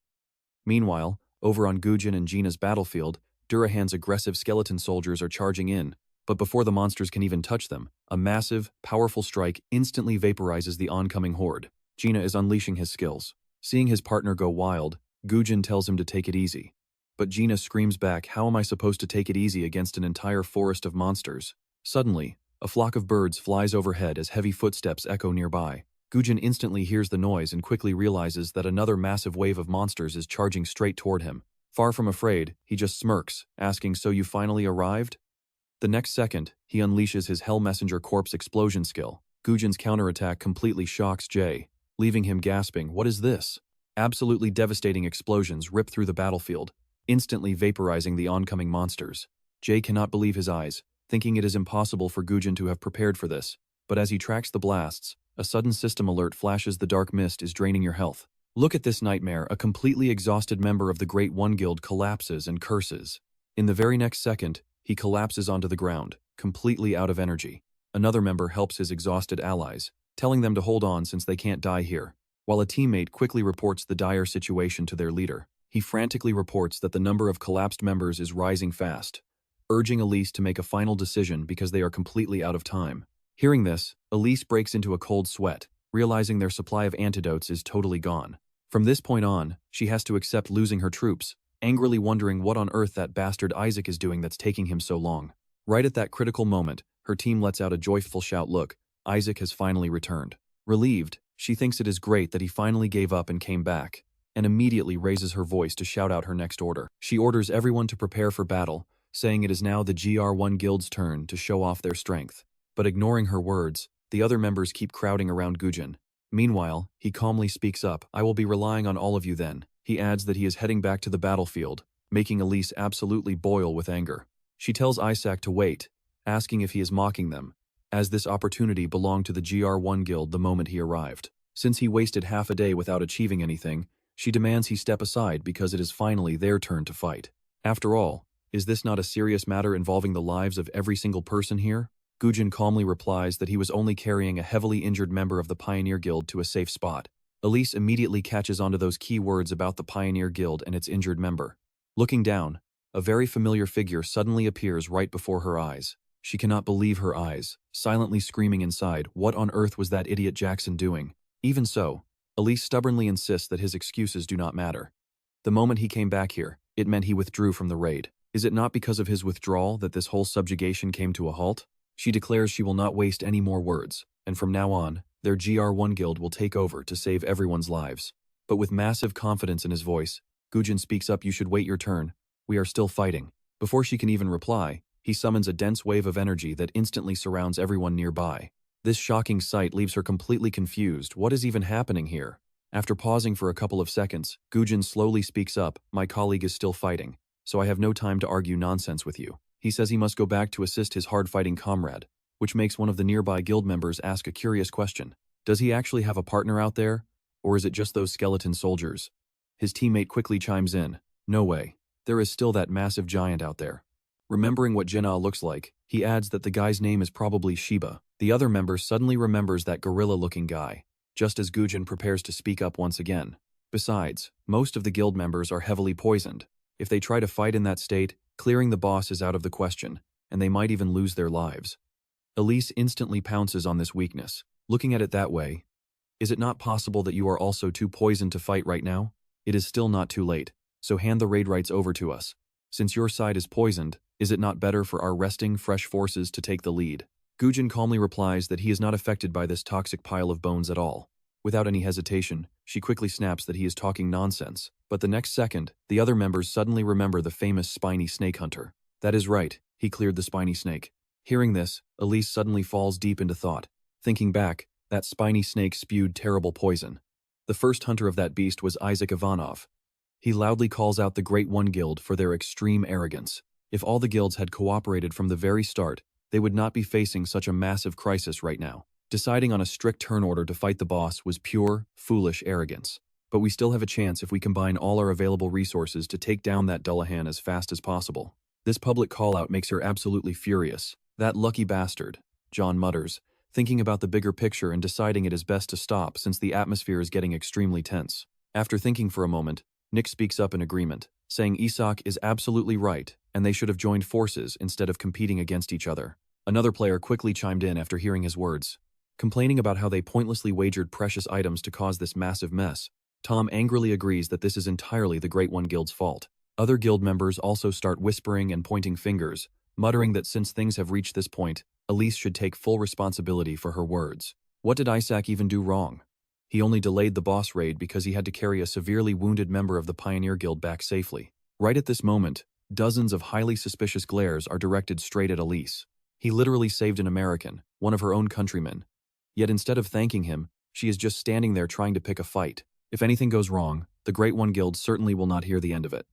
Meanwhile, over on Woo-jin and Gina's battlefield, Durahan's aggressive skeleton soldiers are charging in, but before the monsters can even touch them, a massive, powerful strike instantly vaporizes the oncoming horde. Gina is unleashing his skills. Seeing his partner go wild, Woo-jin tells him to take it easy. But Gina screams back, how am I supposed to take it easy against an entire forest of monsters? Suddenly, a flock of birds flies overhead as heavy footsteps echo nearby. Woo-jin instantly hears the noise and quickly realizes that another massive wave of monsters is charging straight toward him. Far from afraid, he just smirks, asking, so you finally arrived? The next second, he unleashes his Hell Messenger Corpse explosion skill. Woo-jin's counterattack completely shocks Jay, leaving him gasping, what is this? Absolutely devastating explosions rip through the battlefield, instantly vaporizing the oncoming monsters. Jay cannot believe his eyes, thinking it is impossible for Woo-jin to have prepared for this, but as he tracks the blasts, a sudden system alert flashes. The dark mist is draining your health. Look at this nightmare. A completely exhausted member of the Great One Guild collapses and curses. In the very next second, he collapses onto the ground, completely out of energy. Another member helps his exhausted allies, telling them to hold on since they can't die here, while a teammate quickly reports the dire situation to their leader. He frantically reports that the number of collapsed members is rising fast, urging Elise to make a final decision because they are completely out of time. Hearing this, Elise breaks into a cold sweat, realizing their supply of antidotes is totally gone. From this point on, she has to accept losing her troops, angrily wondering what on earth that bastard Isaac is doing that's taking him so long. Right at that critical moment, her team lets out a joyful shout. Look, Isaac has finally returned. Relieved, she thinks it is great that he finally gave up and came back, and immediately raises her voice to shout out her next order. She orders everyone to prepare for battle, saying it is now the GR1 Guild's turn to show off their strength. But ignoring her words, the other members keep crowding around Woo-jin. Meanwhile, he calmly speaks up. I will be relying on all of you then. He adds that he is heading back to the battlefield, making Elise absolutely boil with anger. She tells Isaac to wait, asking if he is mocking them, as this opportunity belonged to the GR1 Guild the moment he arrived. Since he wasted half a day without achieving anything, she demands he step aside because it is finally their turn to fight. After all, is this not a serious matter involving the lives of every single person here? Woo-jin calmly replies that he was only carrying a heavily injured member of the Pioneer Guild to a safe spot. Elise immediately catches onto those key words about the Pioneer Guild and its injured member. Looking down, a very familiar figure suddenly appears right before her eyes. She cannot believe her eyes, silently screaming inside, what on earth was that idiot Jackson doing? Even so, Elise stubbornly insists that his excuses do not matter. The moment he came back here, it meant he withdrew from the raid. Is it not because of his withdrawal that this whole subjugation came to a halt? She declares she will not waste any more words, and from now on, their GR1 Guild will take over to save everyone's lives. But with massive confidence in his voice, Woo-jin speaks up. You should wait your turn. We are still fighting. Before she can even reply, he summons a dense wave of energy that instantly surrounds everyone nearby. This shocking sight leaves her completely confused. What is even happening here? After pausing for a couple of seconds, Woo-jin slowly speaks up. My colleague is still fighting, so I have no time to argue nonsense with you. He says he must go back to assist his hard-fighting comrade, which makes one of the nearby guild members ask a curious question. Does he actually have a partner out there, or is it just those skeleton soldiers? His teammate quickly chimes in. No way. There is still that massive giant out there. Remembering what Jin-ah looks like, he adds that the guy's name is probably Shiba. The other member suddenly remembers that gorilla-looking guy, just as Woo-jin prepares to speak up once again. Besides, most of the guild members are heavily poisoned. If they try to fight in that state, clearing the boss is out of the question, and they might even lose their lives. Elise instantly pounces on this weakness. Looking at it that way, is it not possible that you are also too poisoned to fight right now? It is still not too late, so hand the raid rights over to us. Since your side is poisoned, is it not better for our resting, fresh forces to take the lead? Woo-jin calmly replies that he is not affected by this toxic pile of bones at all. Without any hesitation, she quickly snaps that he is talking nonsense. But the next second, the other members suddenly remember the famous spiny snake hunter. That is right, he cleared the spiny snake. Hearing this, Elise suddenly falls deep into thought. Thinking back, that spiny snake spewed terrible poison. The first hunter of that beast was Isaac Ivanov. He loudly calls out the Great One Guild for their extreme arrogance. If all the guilds had cooperated from the very start, they would not be facing such a massive crisis right now. Deciding on a strict turn order to fight the boss was pure, foolish arrogance. But we still have a chance if we combine all our available resources to take down that Dullahan as fast as possible. This public call-out makes her absolutely furious. That lucky bastard, John mutters, thinking about the bigger picture and deciding it is best to stop since the atmosphere is getting extremely tense. After thinking for a moment, Nick speaks up in agreement, saying Isak is absolutely right and they should have joined forces instead of competing against each other. Another player quickly chimed in after hearing his words. Complaining about how they pointlessly wagered precious items to cause this massive mess, Tom angrily agrees that this is entirely the Great One Guild's fault. Other guild members also start whispering and pointing fingers, muttering that since things have reached this point, Elise should take full responsibility for her words. What did Isaac even do wrong? He only delayed the boss raid because he had to carry a severely wounded member of the Pioneer Guild back safely. Right at this moment, dozens of highly suspicious glares are directed straight at Elise. He literally saved an American, one of her own countrymen. Yet instead of thanking him, she is just standing there trying to pick a fight. If anything goes wrong, the Great One Guild certainly will not hear the end of it.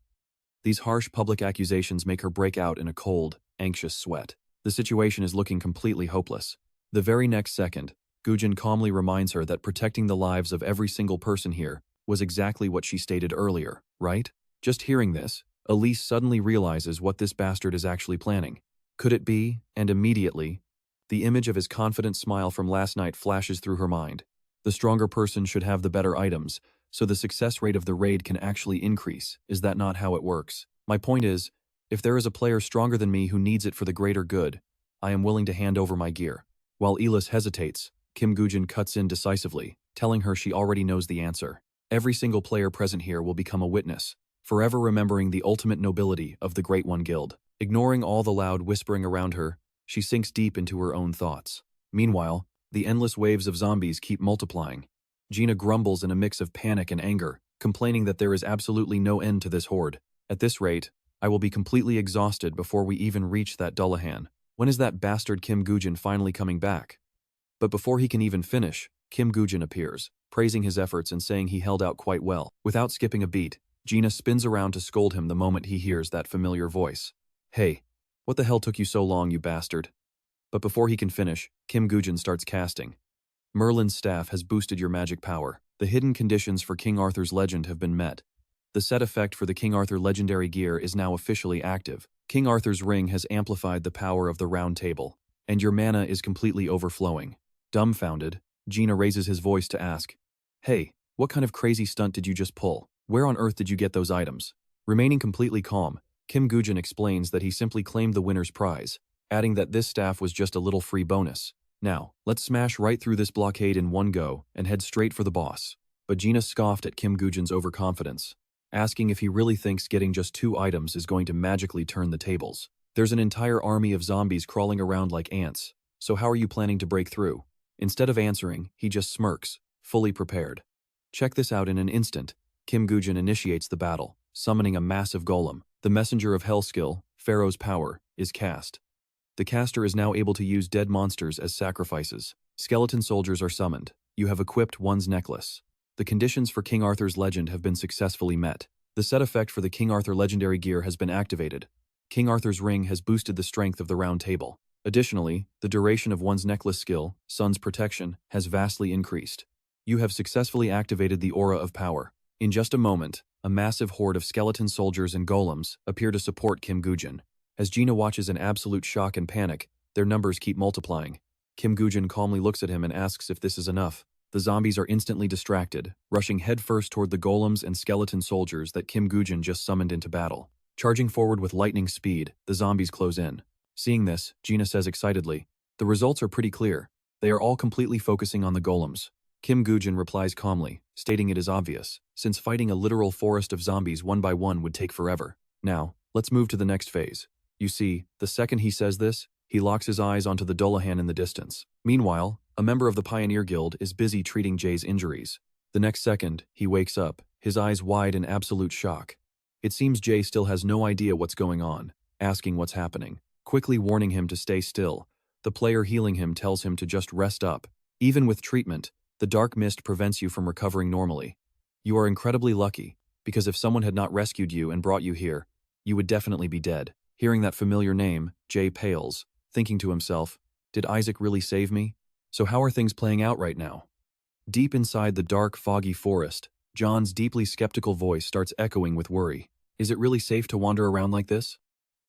These harsh public accusations make her break out in a cold, anxious sweat. The situation is looking completely hopeless. The very next second, Woo-jin calmly reminds her that protecting the lives of every single person here was exactly what she stated earlier, right? Just hearing this, Elise suddenly realizes what this bastard is actually planning. Could it be? And immediately, the image of his confident smile from last night flashes through her mind. The stronger person should have the better items, so the success rate of the raid can actually increase. Is that not how it works? My point is, if there is a player stronger than me who needs it for the greater good, I am willing to hand over my gear. While Elis hesitates, Kim Goo-jin cuts in decisively, telling her she already knows the answer. Every single player present here will become a witness, forever remembering the ultimate nobility of the Great One Guild. Ignoring all the loud whispering around her, she sinks deep into her own thoughts. Meanwhile, the endless waves of zombies keep multiplying. Gina grumbles in a mix of panic and anger, complaining that there is absolutely no end to this horde. At this rate, I will be completely exhausted before we even reach that Dullahan. When is that bastard Kim Goo-jin finally coming back? But before he can even finish, Kim Goo-jin appears, praising his efforts and saying he held out quite well. Without skipping a beat, Gina spins around to scold him the moment he hears that familiar voice. Hey, what the hell took you so long, you bastard? But before he can finish, Kim Goo-jin starts casting. Merlin's staff has boosted your magic power. The hidden conditions for King Arthur's legend have been met. The set effect for the King Arthur legendary gear is now officially active. King Arthur's ring has amplified the power of the round table, and your mana is completely overflowing. Dumbfounded, Gina raises his voice to ask, "Hey, what kind of crazy stunt did you just pull? Where on earth did you get those items?" Remaining completely calm, Kim Goo-jin explains that he simply claimed the winner's prize, adding that this staff was just a little free bonus. Now, let's smash right through this blockade in one go and head straight for the boss. But Gina scoffed at Kim Goo-jin's overconfidence, asking if he really thinks getting just 2 items is going to magically turn the tables. There's an entire army of zombies crawling around like ants, so how are you planning to break through? Instead of answering, he just smirks, fully prepared. Check this out in an instant. Kim Goo-jin initiates the battle, summoning a massive golem. The Messenger of Hell skill, Pharaoh's Power, is cast. The caster is now able to use dead monsters as sacrifices. Skeleton soldiers are summoned. You have equipped one's necklace. The conditions for King Arthur's legend have been successfully met. The set effect for the King Arthur legendary gear has been activated. King Arthur's ring has boosted the strength of the round table. Additionally, the duration of one's necklace skill, Sun's Protection, has vastly increased. You have successfully activated the Aura of Power. In just a moment, a massive horde of skeleton soldiers and golems appear to support Kim Goo-jin. As Gina watches in absolute shock and panic, their numbers keep multiplying. Kim Goo-jin calmly looks at him and asks if this is enough. The zombies are instantly distracted, rushing headfirst toward the golems and skeleton soldiers that Kim Goo-jin just summoned into battle. Charging forward with lightning speed, the zombies close in. Seeing this, Gina says excitedly, "The results are pretty clear. They are all completely focusing on the golems." Kim Goo-jin replies calmly, stating it is obvious, since fighting a literal forest of zombies one by one would take forever. Now, let's move to the next phase. You see, the second he says this, he locks his eyes onto the Dullahan in the distance. Meanwhile, a member of the Pioneer Guild is busy treating Jay's injuries. The next second, he wakes up, his eyes wide in absolute shock. It seems Jay still has no idea what's going on, asking what's happening. Quickly warning him to stay still, the player healing him tells him to just rest up. Even with treatment, the dark mist prevents you from recovering normally. You are incredibly lucky, because if someone had not rescued you and brought you here, you would definitely be dead. Hearing that familiar name, Jay pales, thinking to himself, did Isaac really save me? So how are things playing out right now? Deep inside the dark, foggy forest, John's deeply skeptical voice starts echoing with worry. Is it really safe to wander around like this?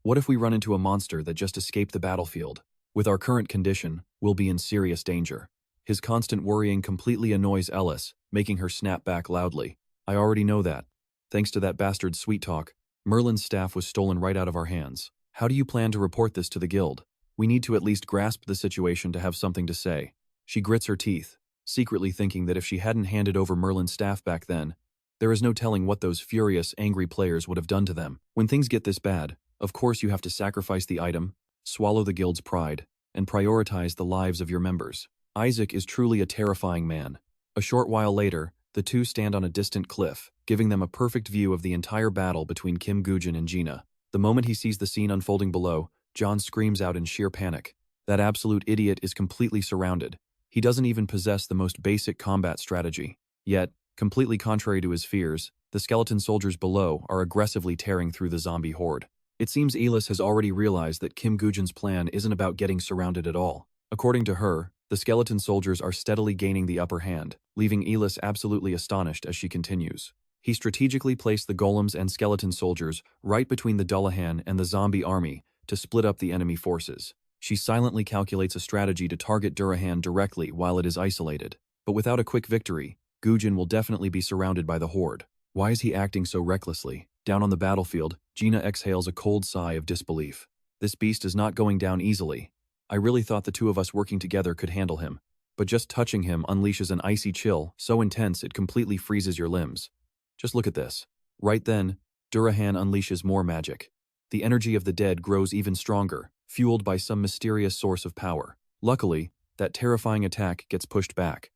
What if we run into a monster that just escaped the battlefield? With our current condition, we'll be in serious danger. His constant worrying completely annoys Ellis, making her snap back loudly. I already know that. Thanks to that bastard's sweet talk, Merlin's staff was stolen right out of our hands. How do you plan to report this to the guild? We need to at least grasp the situation to have something to say. She grits her teeth, secretly thinking that if she hadn't handed over Merlin's staff back then, there is no telling what those furious, angry players would have done to them. When things get this bad, of course you have to sacrifice the item, swallow the guild's pride, and prioritize the lives of your members. Isaac is truly a terrifying man. A short while later, the two stand on a distant cliff, giving them a perfect view of the entire battle between Kim Goo-jin and Gina. The moment he sees the scene unfolding below, John screams out in sheer panic. That absolute idiot is completely surrounded. He doesn't even possess the most basic combat strategy. Yet, completely contrary to his fears, the skeleton soldiers below are aggressively tearing through the zombie horde. It seems Elis has already realized that Kim Goo-jin's plan isn't about getting surrounded at all. According to her, the skeleton soldiers are steadily gaining the upper hand, leaving Elis absolutely astonished as she continues. He strategically placed the golems and skeleton soldiers right between the Dullahan and the zombie army to split up the enemy forces. She silently calculates a strategy to target Dullahan directly while it is isolated. But without a quick victory, Goo-jin will definitely be surrounded by the horde. Why is he acting so recklessly? Down on the battlefield, Gina exhales a cold sigh of disbelief. This beast is not going down easily. I really thought the two of us working together could handle him. But just touching him unleashes an icy chill so intense it completely freezes your limbs. Just look at this. Right then, Durahan unleashes more magic. The energy of the dead grows even stronger, fueled by some mysterious source of power. Luckily, that terrifying attack gets pushed back.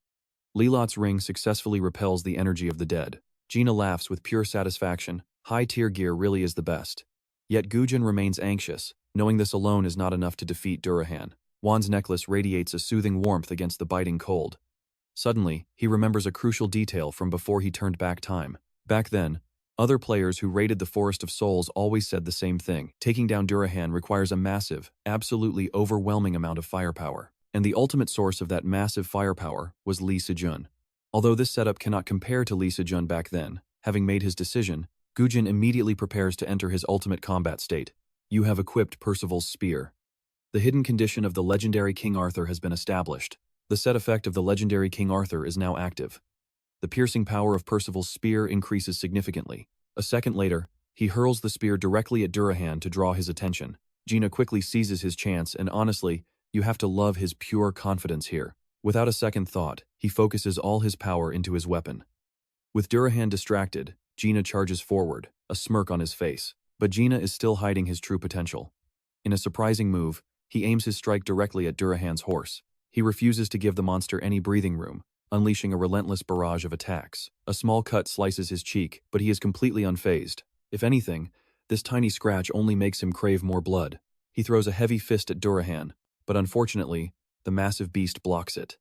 Lilot's ring successfully repels the energy of the dead. Gina laughs with pure satisfaction. High-tier gear really is the best. Yet Woo-jin remains anxious, knowing this alone is not enough to defeat Durahan. Wan's necklace radiates a soothing warmth against the biting cold. Suddenly, he remembers a crucial detail from before he turned back time. Back then, other players who raided the Forest of Souls always said the same thing. Taking down Durahan requires a massive, absolutely overwhelming amount of firepower. And the ultimate source of that massive firepower was Se-jun. Although this setup cannot compare to Se-jun back then, having made his decision, Woo-jin immediately prepares to enter his ultimate combat state. You have equipped Percival's spear. The hidden condition of the legendary King Arthur has been established. The set effect of the legendary King Arthur is now active. The piercing power of Percival's spear increases significantly. A second later, he hurls the spear directly at Durahan to draw his attention. Gina quickly seizes his chance, and honestly, you have to love his pure confidence here. Without a second thought, he focuses all his power into his weapon. With Durahan distracted, Gina charges forward, a smirk on his face. But Gina is still hiding his true potential. In a surprising move, he aims his strike directly at Durahan's horse. He refuses to give the monster any breathing room, unleashing a relentless barrage of attacks. A small cut slices his cheek, but he is completely unfazed. If anything, this tiny scratch only makes him crave more blood. He throws a heavy fist at Durahan, but unfortunately, the massive beast blocks it.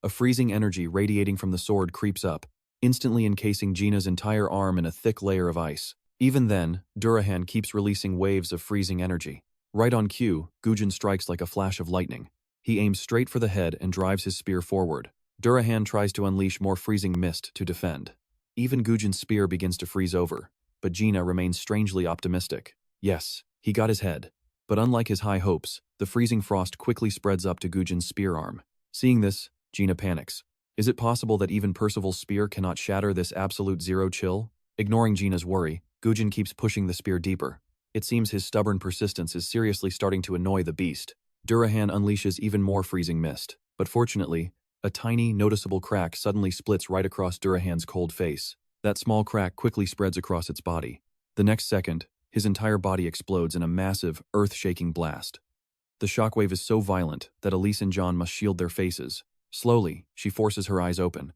A freezing energy radiating from the sword creeps up, instantly encasing Gina's entire arm in a thick layer of ice. Even then, Durahan keeps releasing waves of freezing energy. Right on cue, Woo-jin strikes like a flash of lightning. He aims straight for the head and drives his spear forward. Durahan tries to unleash more freezing mist to defend. Even Woo-jin's spear begins to freeze over, but Gina remains strangely optimistic. Yes, he got his head. But unlike his high hopes, the freezing frost quickly spreads up to Woo-jin's spear arm. Seeing this, Gina panics. Is it possible that even Percival's spear cannot shatter this absolute zero chill? Ignoring Gina's worry, Woo-jin keeps pushing the spear deeper. It seems his stubborn persistence is seriously starting to annoy the beast. Durahan unleashes even more freezing mist, but fortunately, a tiny, noticeable crack suddenly splits right across Durahan's cold face. That small crack quickly spreads across its body. The next second, his entire body explodes in a massive, earth-shaking blast. The shockwave is so violent that Elise and John must shield their faces. Slowly, she forces her eyes open.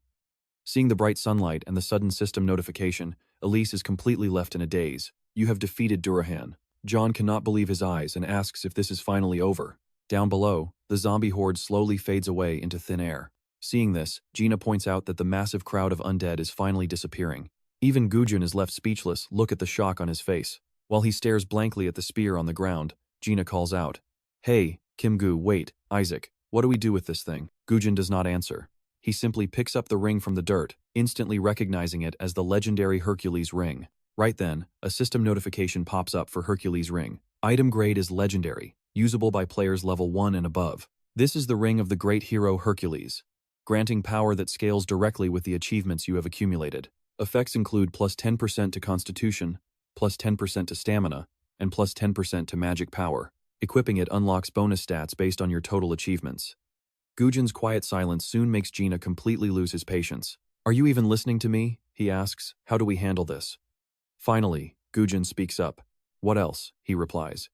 Seeing the bright sunlight and the sudden system notification, Elise is completely left in a daze. You have defeated Durahan. John cannot believe his eyes and asks if this is finally over. Down below, the zombie horde slowly fades away into thin air. Seeing this, Gina points out that the massive crowd of undead is finally disappearing. Even Woo-jin is left speechless. Look at the shock on his face. While he stares blankly at the spear on the ground, Gina calls out, "Hey, Kim-gu, wait, Isaac, what do we do with this thing?" Woo-jin does not answer. He simply picks up the ring from the dirt, instantly recognizing it as the legendary Hercules ring. Right then, a system notification pops up for Hercules ring. Item grade is legendary, usable by players level 1 and above. This is the ring of the great hero Hercules, granting power that scales directly with the achievements you have accumulated. Effects include plus 10% to constitution, plus 10% to stamina, and plus 10% to magic power. Equipping it unlocks bonus stats based on your total achievements. Woo-jin's quiet silence soon makes Gina completely lose his patience. "Are you even listening to me?" he asks. "How do we handle this?" Finally, Woo-jin speaks up. "What else?" he replies.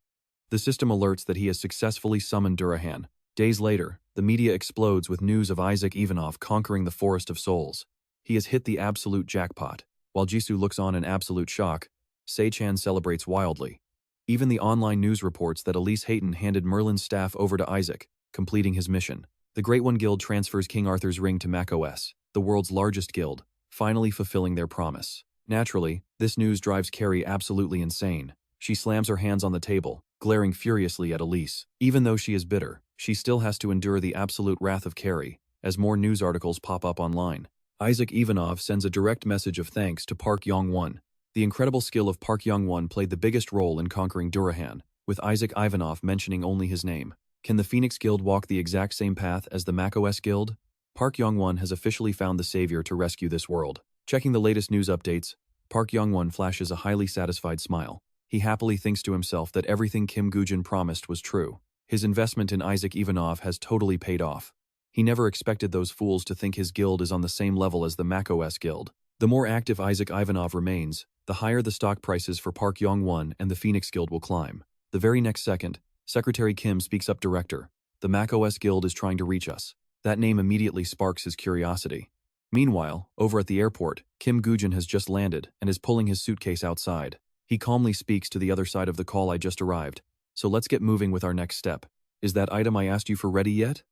The system alerts that he has successfully summoned Durahan. Days later, the media explodes with news of Isaac Ivanov conquering the Forest of Souls. He has hit the absolute jackpot. While Jisoo looks on in absolute shock, Se-chan celebrates wildly. Even the online news reports that Elise Hayton handed Merlin's staff over to Isaac, completing his mission. The Great One Guild transfers King Arthur's ring to macOS, the world's largest guild, finally fulfilling their promise. Naturally, this news drives Carrie absolutely insane. She slams her hands on the table, glaring furiously at Elise. Even though she is bitter, she still has to endure the absolute wrath of Carrie, as more news articles pop up online. Isaac Ivanov sends a direct message of thanks to Park Yong-won. The incredible skill of Park Yong-won played the biggest role in conquering Durahan, with Isaac Ivanov mentioning only his name. Can the Phoenix Guild walk the exact same path as the macOS Guild? Park Yong-won has officially found the savior to rescue this world. Checking the latest news updates, Park Yong-won flashes a highly satisfied smile. He happily thinks to himself that everything Kim Woo-jin promised was true. His investment in Isaac Ivanov has totally paid off. He never expected those fools to think his guild is on the same level as the macOS guild. The more active Isaac Ivanov remains, the higher the stock prices for Park Yong-won and the Phoenix Guild will climb. The very next second, Secretary Kim speaks up. Director, the macOS guild is trying to reach us. That name immediately sparks his curiosity. Meanwhile, over at the airport, Kim Woo-jin has just landed and is pulling his suitcase outside. He calmly speaks to the other side of the call. I just arrived. So let's get moving with our next step. Is that item I asked you for ready yet?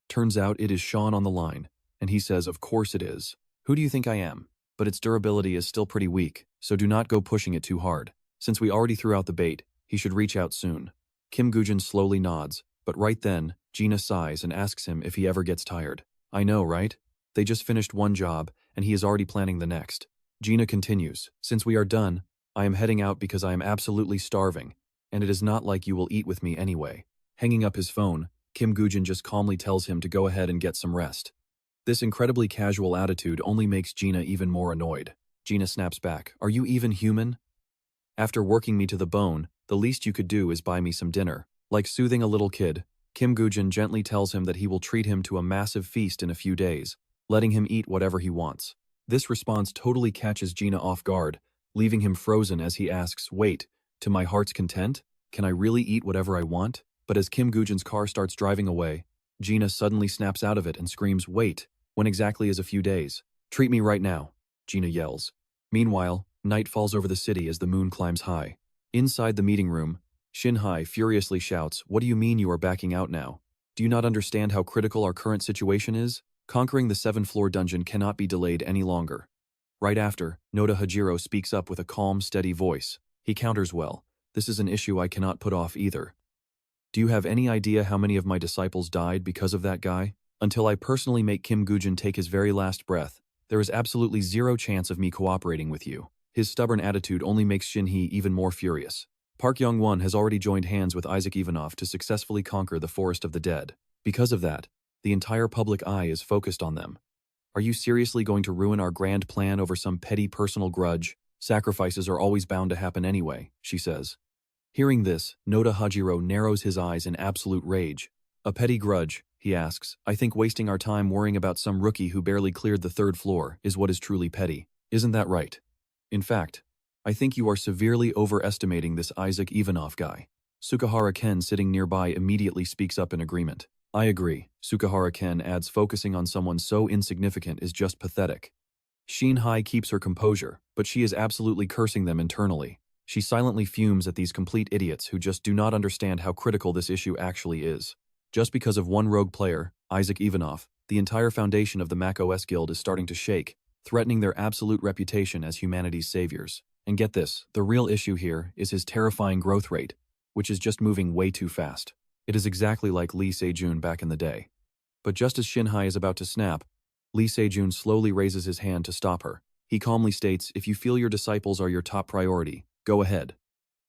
Turns out it is Sean on the line, and he says of course it is. Who do you think I am? But its durability is still pretty weak, so do not go pushing it too hard. Since we already threw out the bait, he should reach out soon. Kim Woo-jin slowly nods, but right then, Gina sighs and asks him if he ever gets tired. I know, right? They just finished one job, and he is already planning the next. Gina continues, since we are done, I am heading out because I am absolutely starving, and it is not like you will eat with me anyway. Hanging up his phone, Kim Woo-jin just calmly tells him to go ahead and get some rest. This incredibly casual attitude only makes Gina even more annoyed. Gina snaps back, are you even human? After working me to the bone, the least you could do is buy me some dinner. Like soothing a little kid, Kim Woo-jin gently tells him that he will treat him to a massive feast in a few days, letting him eat whatever he wants. This response totally catches Gina off guard, leaving him frozen as he asks, wait, to my heart's content? Can I really eat whatever I want? But as Kim Woo-jin's car starts driving away, Gina suddenly snaps out of it and screams, wait, when exactly is a few days? Treat me right now, Gina yells. Meanwhile, night falls over the city as the moon climbs high. Inside the meeting room, Shin-hye furiously shouts, what do you mean you are backing out now? Do you not understand how critical our current situation is? Conquering the 7th-floor dungeon cannot be delayed any longer. Right after, Noda Hajiro speaks up with a calm, steady voice. He counters well, this is an issue I cannot put off either. Do you have any idea how many of my disciples died because of that guy? Until I personally make Kim Woo-jin take his very last breath, there is absolutely zero chance of me cooperating with you. His stubborn attitude only makes Shin-hye even more furious. Park Yong-won has already joined hands with Isaac Ivanov to successfully conquer the Forest of the Dead. Because of that, the entire public eye is focused on them. Are you seriously going to ruin our grand plan over some petty personal grudge? Sacrifices are always bound to happen anyway, she says. Hearing this, Noda Hajiro narrows his eyes in absolute rage. A petty grudge, he asks. I think wasting our time worrying about some rookie who barely cleared the 3rd floor is what is truly petty. Isn't that right? In fact, I think you are severely overestimating this Isaac Ivanov guy. Sukahara Ken sitting nearby immediately speaks up in agreement. I agree, Sukahara Ken adds, focusing on someone so insignificant is just pathetic. Shin-hye keeps her composure, but she is absolutely cursing them internally. She silently fumes at these complete idiots who just do not understand how critical this issue actually is. Just because of one rogue player, Isaac Ivanov, the entire foundation of the macOS Guild is starting to shake, threatening their absolute reputation as humanity's saviors. And get this, the real issue here is his terrifying growth rate, which is just moving way too fast. It is exactly like Lee Se-jun back in the day. But just as Shin-hye is about to snap, Lee Se-jun slowly raises his hand to stop her. He calmly states, if you feel your disciples are your top priority, go ahead.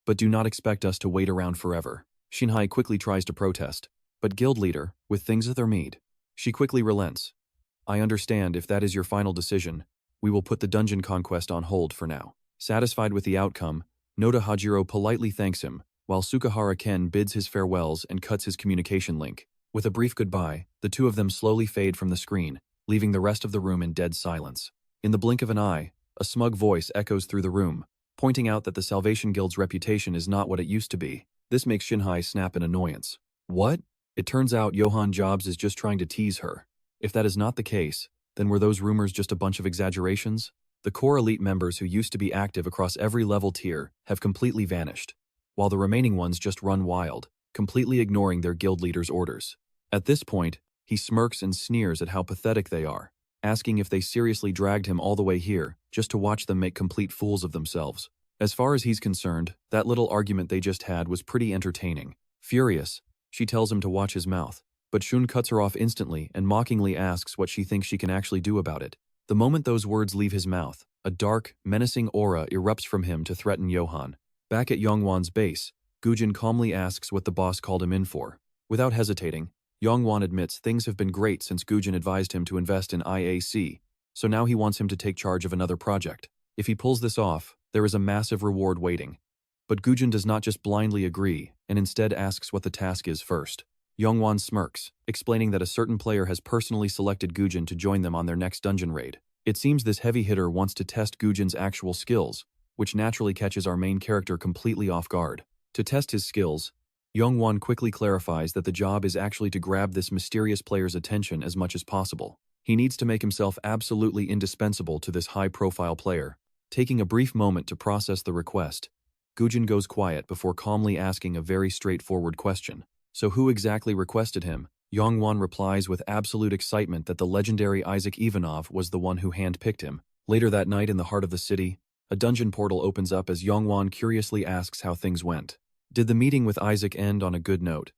But do not expect us to wait around forever. Shin-hye quickly tries to protest, but guild leader, with things at their mead, she quickly relents. I understand if that is your final decision, we will put the dungeon conquest on hold for now. Satisfied with the outcome, Noda Hajiro politely thanks him, while Sukahara Ken bids his farewells and cuts his communication link. With a brief goodbye, the two of them slowly fade from the screen, leaving the rest of the room in dead silence. In the blink of an eye, a smug voice echoes through the room, pointing out that the Salvation Guild's reputation is not what it used to be. This makes Shin-hye snap in annoyance. What? It turns out Johann Jobs is just trying to tease her. If that is not the case, then were those rumors just a bunch of exaggerations? The core elite members who used to be active across every level tier have completely vanished, while the remaining ones just run wild, completely ignoring their guild leader's orders. At this point, he smirks and sneers at how pathetic they are, asking if they seriously dragged him all the way here just to watch them make complete fools of themselves. As far as he's concerned, that little argument they just had was pretty entertaining. Furious, she tells him to watch his mouth, but Shun cuts her off instantly and mockingly asks what she thinks she can actually do about it. The moment those words leave his mouth, a dark, menacing aura erupts from him to threaten Johann. Back at Yongwon's base, Woo-jin calmly asks what the boss called him in for. Without hesitating, Yongwon admits things have been great since Woo-jin advised him to invest in IAC, so now he wants him to take charge of another project. If he pulls this off, there is a massive reward waiting. But Woo-jin does not just blindly agree, and instead asks what the task is first. Youngwon smirks, explaining that a certain player has personally selected Woo-jin to join them on their next dungeon raid. It seems this heavy hitter wants to test Woo-jin's actual skills, which naturally catches our main character completely off guard. To test his skills, Youngwon quickly clarifies that the job is actually to grab this mysterious player's attention as much as possible. He needs to make himself absolutely indispensable to this high-profile player. Taking a brief moment to process the request, Woo-jin goes quiet before calmly asking a very straightforward question. So who exactly requested him? Youngwon replies with absolute excitement that the legendary Isaac Ivanov was the one who handpicked him. Later that night in the heart of the city, a dungeon portal opens up as Youngwon curiously asks how things went. Did the meeting with Isaac end on a good note?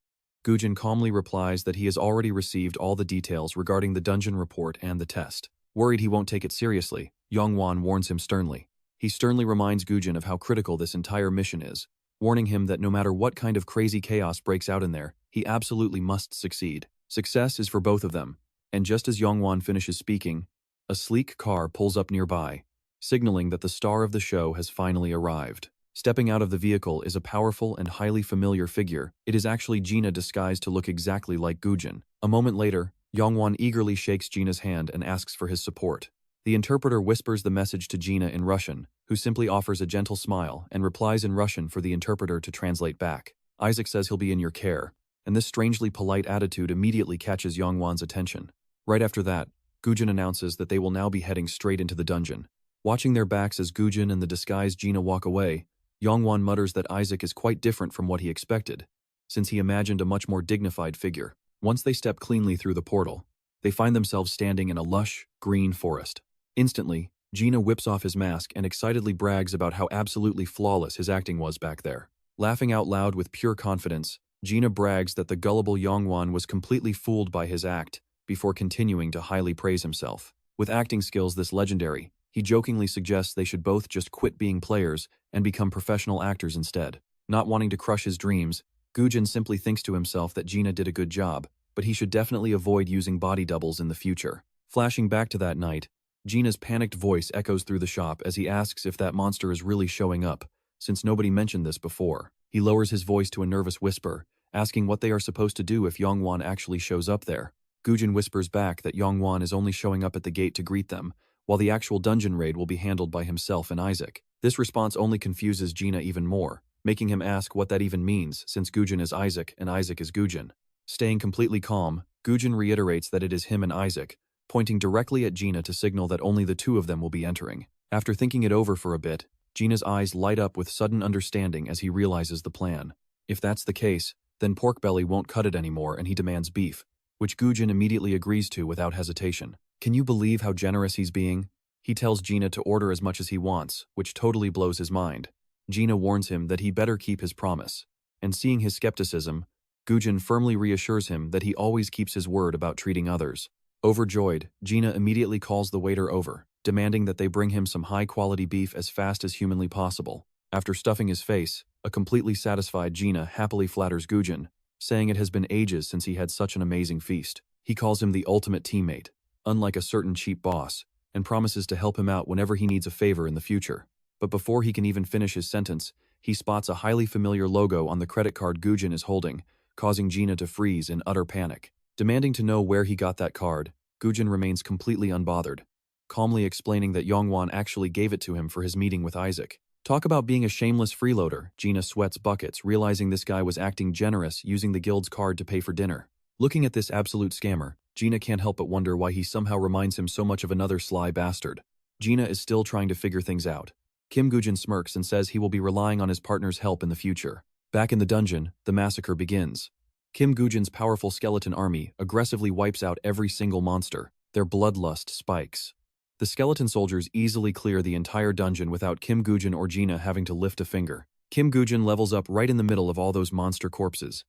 Woo-jin calmly replies that he has already received all the details regarding the dungeon report and the test. Worried he won't take it seriously, Youngwon warns him sternly. He sternly reminds Woo-jin of how critical this entire mission is, warning him that no matter what kind of crazy chaos breaks out in there, he absolutely must succeed. Success is for both of them, and just as Youngwon finishes speaking, a sleek car pulls up nearby, signaling that the star of the show has finally arrived. Stepping out of the vehicle is a powerful and highly familiar figure. It is actually Gina disguised to look exactly like Woo-jin. A moment later, Youngwon eagerly shakes Gina's hand and asks for his support. The interpreter whispers the message to Gina in Russian, who simply offers a gentle smile and replies in Russian for the interpreter to translate back. Isaac says he'll be in your care, and this strangely polite attitude immediately catches Youngwon's attention. Right after that, Woo-jin announces that they will now be heading straight into the dungeon. Watching their backs as Woo-jin and the disguised Gina walk away, Youngwon mutters that Isaac is quite different from what he expected, since he imagined a much more dignified figure. Once they step cleanly through the portal, they find themselves standing in a lush, green forest. Instantly, Gina whips off his mask and excitedly brags about how absolutely flawless his acting was back there. Laughing out loud with pure confidence, Gina brags that the gullible Youngwon was completely fooled by his act, before continuing to highly praise himself. With acting skills this legendary, he jokingly suggests they should both just quit being players and become professional actors instead. Not wanting to crush his dreams, Woo-jin simply thinks to himself that Gina did a good job, but he should definitely avoid using body doubles in the future. Flashing back to that night, Gina's panicked voice echoes through the shop as he asks if that monster is really showing up, since nobody mentioned this before. He lowers his voice to a nervous whisper, asking what they are supposed to do if Youngwon actually shows up there. Woo-jin whispers back that Youngwon is only showing up at the gate to greet them, while the actual dungeon raid will be handled by himself and Isaac. This response only confuses Gina even more, making him ask what that even means since Woo-jin is Isaac and Isaac is Woo-jin. Staying completely calm, Woo-jin reiterates that it is him and Isaac, pointing directly at Gina to signal that only the two of them will be entering. After thinking it over for a bit, Gina's eyes light up with sudden understanding as he realizes the plan. If that's the case, then Porkbelly won't cut it anymore and he demands beef, which Woo-jin immediately agrees to without hesitation. Can you believe how generous he's being? He tells Gina to order as much as he wants, which totally blows his mind. Gina warns him that he better keep his promise, and seeing his skepticism, Woo-jin firmly reassures him that he always keeps his word about treating others. Overjoyed, Gina immediately calls the waiter over, demanding that they bring him some high-quality beef as fast as humanly possible. After stuffing his face, a completely satisfied Gina happily flatters Woo-jin, saying it has been ages since he had such an amazing feast. He calls him the ultimate teammate, unlike a certain cheap boss, and promises to help him out whenever he needs a favor in the future. But before he can even finish his sentence, he spots a highly familiar logo on the credit card Woo-jin is holding, causing Gina to freeze in utter panic. Demanding to know where he got that card, Woo-jin remains completely unbothered, calmly explaining that Youngwon actually gave it to him for his meeting with Isaac. Talk about being a shameless freeloader, Gina sweats buckets, realizing this guy was acting generous using the guild's card to pay for dinner. Looking at this absolute scammer, Gina can't help but wonder why he somehow reminds him so much of another sly bastard. Gina is still trying to figure things out. Kim Woo-jin smirks and says he will be relying on his partner's help in the future. Back in the dungeon, the massacre begins. Kim Woo-jin's powerful skeleton army aggressively wipes out every single monster. Their bloodlust spikes. The skeleton soldiers easily clear the entire dungeon without Kim Woo-jin or Gina having to lift a finger. Kim Woo-jin levels up right in the middle of all those monster corpses.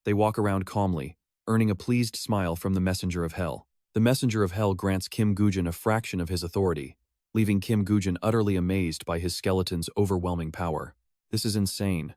They walk around calmly, earning a pleased smile from the Messenger of Hell. The Messenger of Hell grants Kim Woo-jin a fraction of his authority, leaving Kim Woo-jin utterly amazed by his skeleton's overwhelming power. This is insane.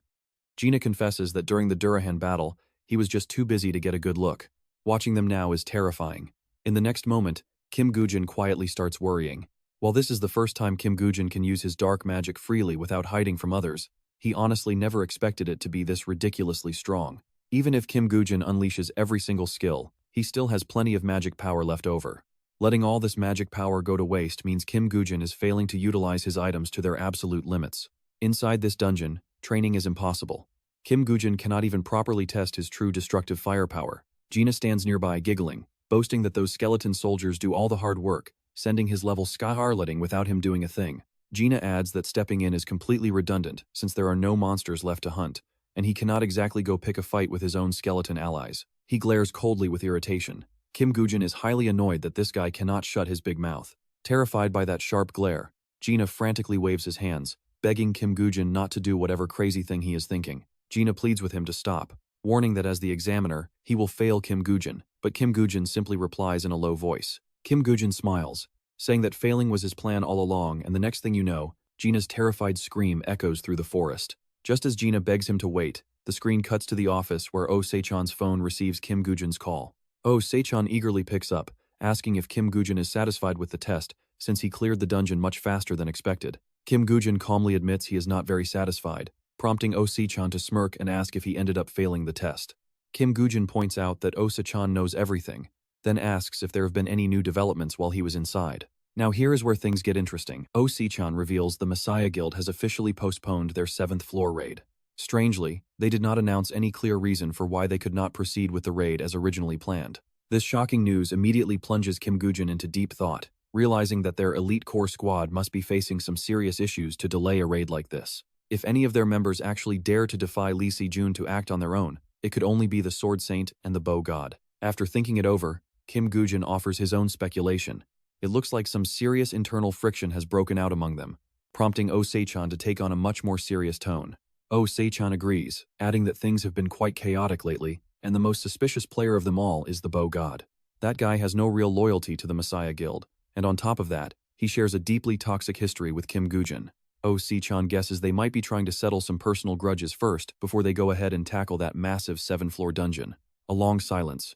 Gina confesses that during the Durahan battle, he was just too busy to get a good look. Watching them now is terrifying. In the next moment, Kim Woo-jin quietly starts worrying. While this is the first time Kim Woo-jin can use his dark magic freely without hiding from others, He honestly never expected it to be this ridiculously strong. Even if Kim Goo-jin unleashes every single skill, he still has plenty of magic power left over. Letting all this magic power go to waste means Kim Goo-jin is failing to utilize his items to their absolute limits. Inside this dungeon, training is impossible. Kim Goo-jin cannot even properly test his true destructive firepower. Gina stands nearby giggling, boasting that those skeleton soldiers do all the hard work, sending his level skylarleting without him doing a thing. Gina adds that stepping in is completely redundant since there are no monsters left to hunt, and he cannot exactly go pick a fight with his own skeleton allies. He glares coldly with irritation. Kim Goo-jin is highly annoyed that this guy cannot shut his big mouth. Terrified by that sharp glare, Gina frantically waves his hands, begging Kim Goo-jin not to do whatever crazy thing he is thinking. Gina pleads with him to stop, warning that as the examiner, he will fail Kim Goo-jin, but Kim Goo-jin simply replies in a low voice. Kim Goo-jin smiles, saying that failing was his plan all along, and the next thing you know, Gina's terrified scream echoes through the forest. Just as Gina begs him to wait, the screen cuts to the office where Oh Se-chan's phone receives Kim Goo-jin's call. Oh Se-chan eagerly picks up, asking if Kim Goo-jin is satisfied with the test, since he cleared the dungeon much faster than expected. Kim Goo-jin calmly admits he is not very satisfied, prompting Oh Se-chan to smirk and ask if he ended up failing the test. Kim Goo-jin points out that Oh Se-chan knows everything, then asks if there have been any new developments while he was inside. Now here is where things get interesting. Oh Se-chan reveals the Messiah Guild has officially postponed their 7th floor raid. Strangely, they did not announce any clear reason for why they could not proceed with the raid as originally planned. This shocking news immediately plunges Kim Goo-jin into deep thought, realizing that their elite core squad must be facing some serious issues to delay a raid like this. If any of their members actually dare to defy Lee Se-jun to act on their own, it could only be the Sword Saint and the Bow God. After thinking it over, Kim Goo-jin offers his own speculation. It looks like some serious internal friction has broken out among them, prompting Oh Se-chan to take on a much more serious tone. Oh Se-chan agrees, adding that things have been quite chaotic lately, and the most suspicious player of them all is the Bow God. That guy has no real loyalty to the Messiah Guild, and on top of that, he shares a deeply toxic history with Kim Goo-jin. Oh Se-chan guesses they might be trying to settle some personal grudges first before they go ahead and tackle that massive 7th-floor dungeon. A long silence.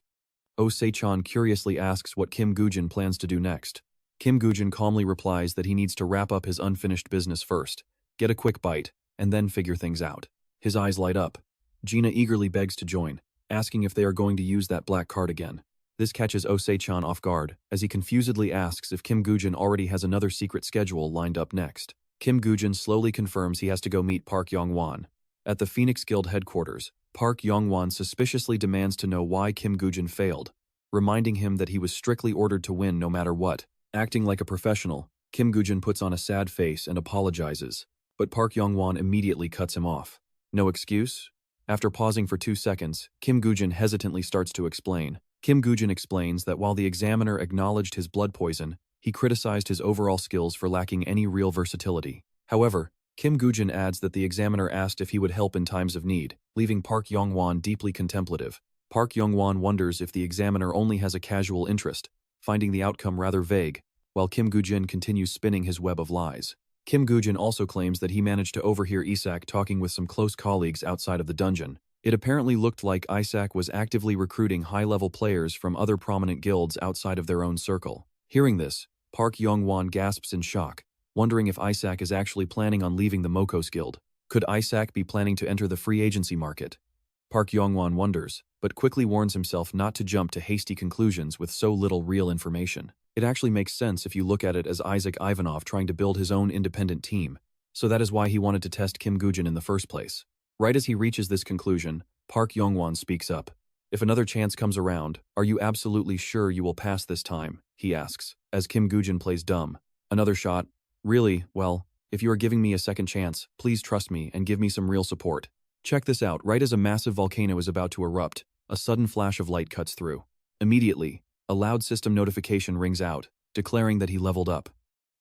Oh Se-chan curiously asks what Kim Goo-jin plans to do next. Kim Goo-jin calmly replies that he needs to wrap up his unfinished business first, get a quick bite, and then figure things out. His eyes light up. Gina eagerly begs to join, asking if they are going to use that black card again. This catches Oh Se-chan off guard, as he confusedly asks if Kim Goo-jin already has another secret schedule lined up next. Kim Goo-jin slowly confirms he has to go meet Park Yong-won. At the Phoenix Guild headquarters, Park Yong-won suspiciously demands to know why Kim Goo-jin failed, reminding him that he was strictly ordered to win no matter what. Acting like a professional, Kim Goo-jin puts on a sad face and apologizes, but Park Yong-won immediately cuts him off. No excuse? After pausing for 2 seconds, Kim Goo-jin hesitantly starts to explain. Kim Goo-jin explains that while the examiner acknowledged his blood poison, he criticized his overall skills for lacking any real versatility. However, Kim Goo-jin adds that the examiner asked if he would help in times of need, leaving Park Yong-won deeply contemplative. Park Yong-won wonders if the examiner only has a casual interest, finding the outcome rather vague, while Kim Goo-jin continues spinning his web of lies. Kim Goo-jin also claims that he managed to overhear Isak talking with some close colleagues outside of the dungeon. It apparently looked like Isak was actively recruiting high-level players from other prominent guilds outside of their own circle. Hearing this, Park Yong-won gasps in shock, wondering if Isak is actually planning on leaving the Mokos Guild. Could Isak be planning to enter the free agency market? Park Yong-won wonders, but quickly warns himself not to jump to hasty conclusions with so little real information. It actually makes sense if you look at it as Isaac Ivanov trying to build his own independent team, so that is why he wanted to test Kim Goo-jin in the first place. Right as he reaches this conclusion, Park Yong-won speaks up. If another chance comes around, are you absolutely sure you will pass this time? He asks, as Kim Goo-jin plays dumb. Another shot. Really, well, if you are giving me a second chance, please trust me and give me some real support. Check this out. Right as a massive volcano is about to erupt, a sudden flash of light cuts through. Immediately, a loud system notification rings out, declaring that he leveled up.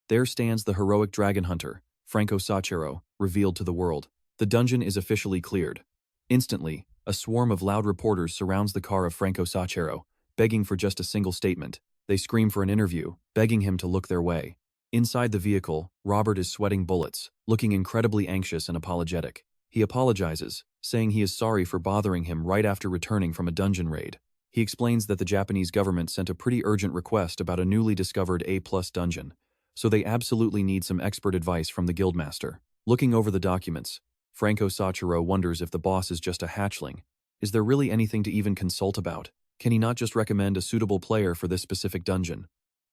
There stands the heroic dragon hunter, Franco Sachero, revealed to the world. The dungeon is officially cleared. Instantly, a swarm of loud reporters surrounds the car of Franco Sachero, begging for just a single statement. They scream for an interview, begging him to look their way. Inside the vehicle, Robert is sweating bullets, looking incredibly anxious and apologetic. He apologizes, saying he is sorry for bothering him right after returning from a dungeon raid. He explains that the Japanese government sent a pretty urgent request about a newly discovered A+ dungeon, so they absolutely need some expert advice from the guildmaster. Looking over the documents, Franco Sachiro wonders if the boss is just a hatchling. Is there really anything to even consult about? Can he not just recommend a suitable player for this specific dungeon?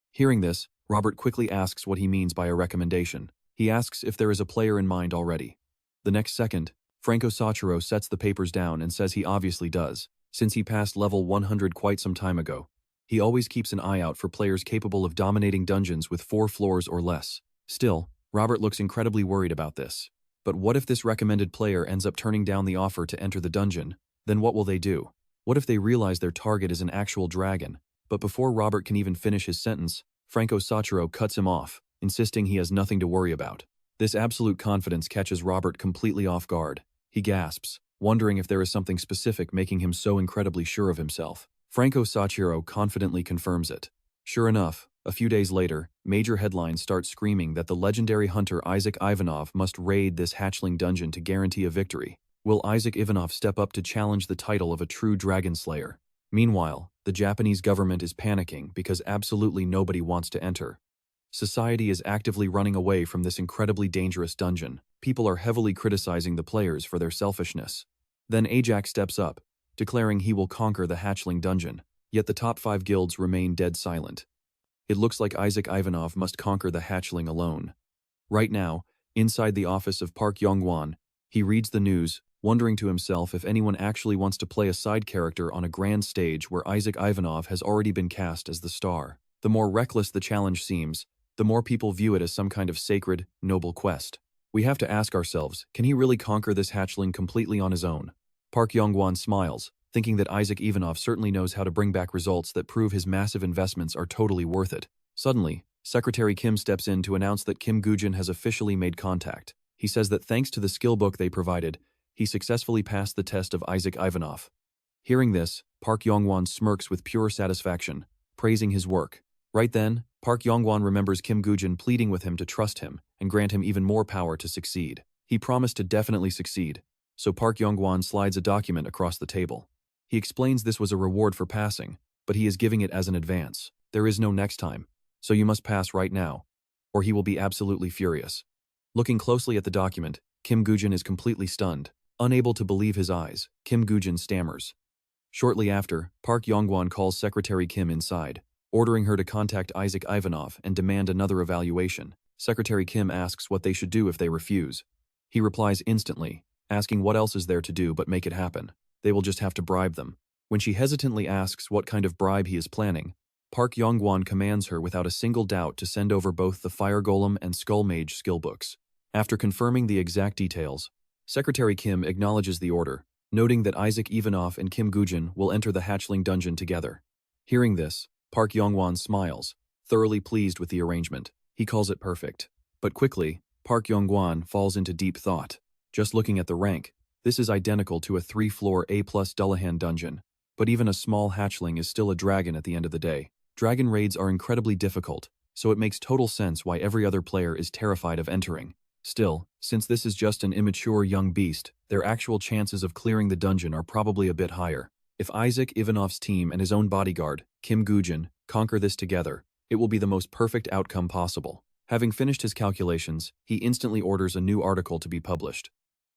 Hearing this, Robert quickly asks what he means by a recommendation. He asks if there is a player in mind already. The next second, Franco Sachiro sets the papers down and says he obviously does, since he passed level 100 quite some time ago. He always keeps an eye out for players capable of dominating dungeons with 4 floors or less. Still, Robert looks incredibly worried about this. But what if this recommended player ends up turning down the offer to enter the dungeon? Then what will they do? What if they realize their target is an actual dragon? But before Robert can even finish his sentence, Franco Sachiro cuts him off, insisting he has nothing to worry about. This absolute confidence catches Robert completely off guard. He gasps, wondering if there is something specific making him so incredibly sure of himself. Franco Sachiro confidently confirms it. Sure enough, a few days later, major headlines start screaming that the legendary hunter Isaac Ivanov must raid this hatchling dungeon to guarantee a victory. Will Isaac Ivanov step up to challenge the title of a true dragon slayer? Meanwhile, the Japanese government is panicking because absolutely nobody wants to enter. Society is actively running away from this incredibly dangerous dungeon. People are heavily criticizing the players for their selfishness. Then Ajax steps up, declaring he will conquer the hatchling dungeon, yet the top 5 guilds remain dead silent. It looks like Isaac Ivanov must conquer the hatchling alone. Right now, inside the office of Park Yong-won, he reads the news, wondering to himself if anyone actually wants to play a side character on a grand stage where Isaac Ivanov has already been cast as the star. The more reckless the challenge seems, the more people view it as some kind of sacred, noble quest. We have to ask ourselves, can he really conquer this hatchling completely on his own? Park Yong-won smiles, thinking that Isaac Ivanov certainly knows how to bring back results that prove his massive investments are totally worth it. Suddenly, Secretary Kim steps in to announce that Kim Woo-jin has officially made contact. He says that thanks to the skill book they provided, he successfully passed the test of Isaac Ivanov. Hearing this, Park Yong-won smirks with pure satisfaction, praising his work. Right then, Park Yong-won remembers Kim Woo-jin pleading with him to trust him and grant him even more power to succeed. He promised to definitely succeed, so Park Yong-won slides a document across the table. He explains this was a reward for passing, but he is giving it as an advance. There is no next time, so you must pass right now, or he will be absolutely furious. Looking closely at the document, Kim Woo-jin is completely stunned. Unable to believe his eyes, Kim Woo-jin stammers. Shortly after, Park Yong-won calls Secretary Kim inside, ordering her to contact Isaac Ivanov and demand another evaluation. Secretary Kim asks what they should do if they refuse. He replies instantly, asking what else is there to do but make it happen. They will just have to bribe them. When she hesitantly asks what kind of bribe he is planning, Park Yong-won commands her without a single doubt to send over both the Fire Golem and Skull Mage skill books. After confirming the exact details, Secretary Kim acknowledges the order, noting that Isaac Ivanov and Kim Woo-jin will enter the hatchling dungeon together. Hearing this, Park Yong-won smiles, thoroughly pleased with the arrangement. He calls it perfect. But quickly, Park Yong-won falls into deep thought. Just looking at the rank, this is identical to a 3-floor A+ Dullahan dungeon. But even a small hatchling is still a dragon at the end of the day. Dragon raids are incredibly difficult, so it makes total sense why every other player is terrified of entering. Still, since this is just an immature young beast, their actual chances of clearing the dungeon are probably a bit higher. If Isaac Ivanov's team and his own bodyguard, Kim Woo-jin, conquer this together, it will be the most perfect outcome possible. Having finished his calculations, he instantly orders a new article to be published.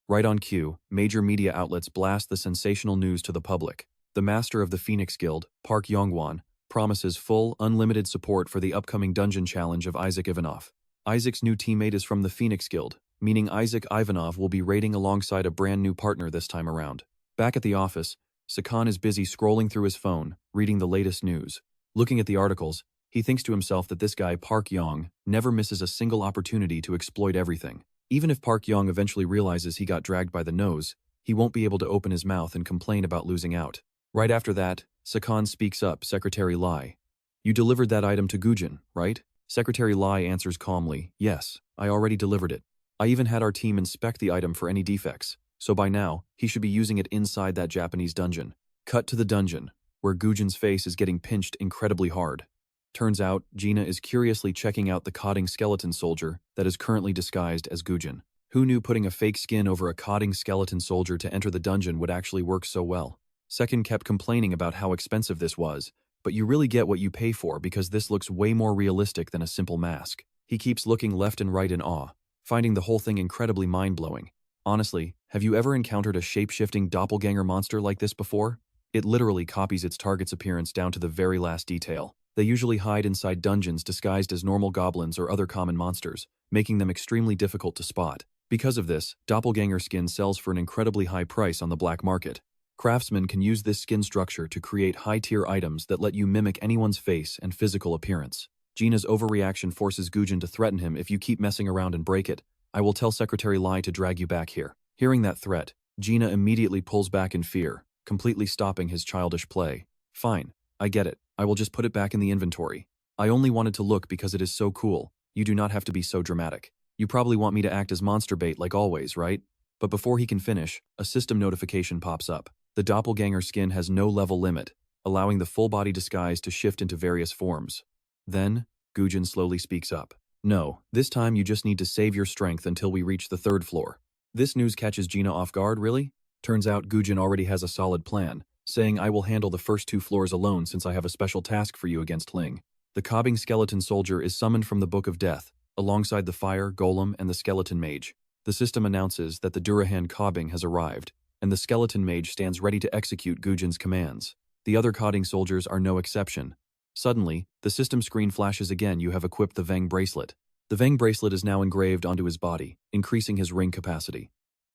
Right on cue, major media outlets blast the sensational news to the public. The master of the Phoenix Guild, Park Yong-won, promises full, unlimited support for the upcoming dungeon challenge of Isaac Ivanov. Isaac's new teammate is from the Phoenix Guild, meaning Isaac Ivanov will be raiding alongside a brand new partner this time around. Back at the office, Se-jun is busy scrolling through his phone, reading the latest news. Looking at the articles, he thinks to himself that this guy Park Yong never misses a single opportunity to exploit everything. Even if Park Yong eventually realizes he got dragged by the nose, he won't be able to open his mouth and complain about losing out. Right after that, Se-jun speaks up. Secretary Lai. You delivered that item to Woo-jin, right? Secretary Lai answers calmly, yes, I already delivered it. I even had our team inspect the item for any defects, so by now, he should be using it inside that Japanese dungeon. Cut to the dungeon, where Woo-jin's face is getting pinched incredibly hard. Turns out, Gina is curiously checking out the cotting skeleton soldier that is currently disguised as Woo-jin. Who knew putting a fake skin over a cotting skeleton soldier to enter the dungeon would actually work so well? Second kept complaining about how expensive this was, but you really get what you pay for because this looks way more realistic than a simple mask. He keeps looking left and right in awe, finding the whole thing incredibly mind-blowing. Honestly, have you ever encountered a shape-shifting doppelganger monster like this before? It literally copies its target's appearance down to the very last detail. They usually hide inside dungeons disguised as normal goblins or other common monsters, making them extremely difficult to spot. Because of this, doppelganger skin sells for an incredibly high price on the black market. Craftsmen can use this skin structure to create high-tier items that let you mimic anyone's face and physical appearance. Gina's overreaction forces Woo-jin to threaten him. If you keep messing around and break it, I will tell Secretary Lai to drag you back here. Hearing that threat, Gina immediately pulls back in fear, completely stopping his childish play. Fine, I get it. I will just put it back in the inventory. I only wanted to look because it is so cool. You do not have to be so dramatic. You probably want me to act as monster bait like always, right? But before he can finish, a system notification pops up. The doppelganger skin has no level limit, allowing the full-body disguise to shift into various forms. Then, Woo-jin slowly speaks up. No, this time you just need to save your strength until we reach the 3rd floor. This news catches Gina off guard, really? Turns out Woo-jin already has a solid plan, saying I will handle the first 2 floors alone since I have a special task for you against Ling. The cobbing skeleton soldier is summoned from the Book of Death, alongside the fire, golem, and the skeleton mage. The system announces that the Durahan cobbing has arrived, and the skeleton mage stands ready to execute Woo-jin's commands. The other cobbing soldiers are no exception. Suddenly, the system screen flashes again. You have equipped the Veng bracelet. The Veng bracelet is now engraved onto his body, increasing his ring capacity.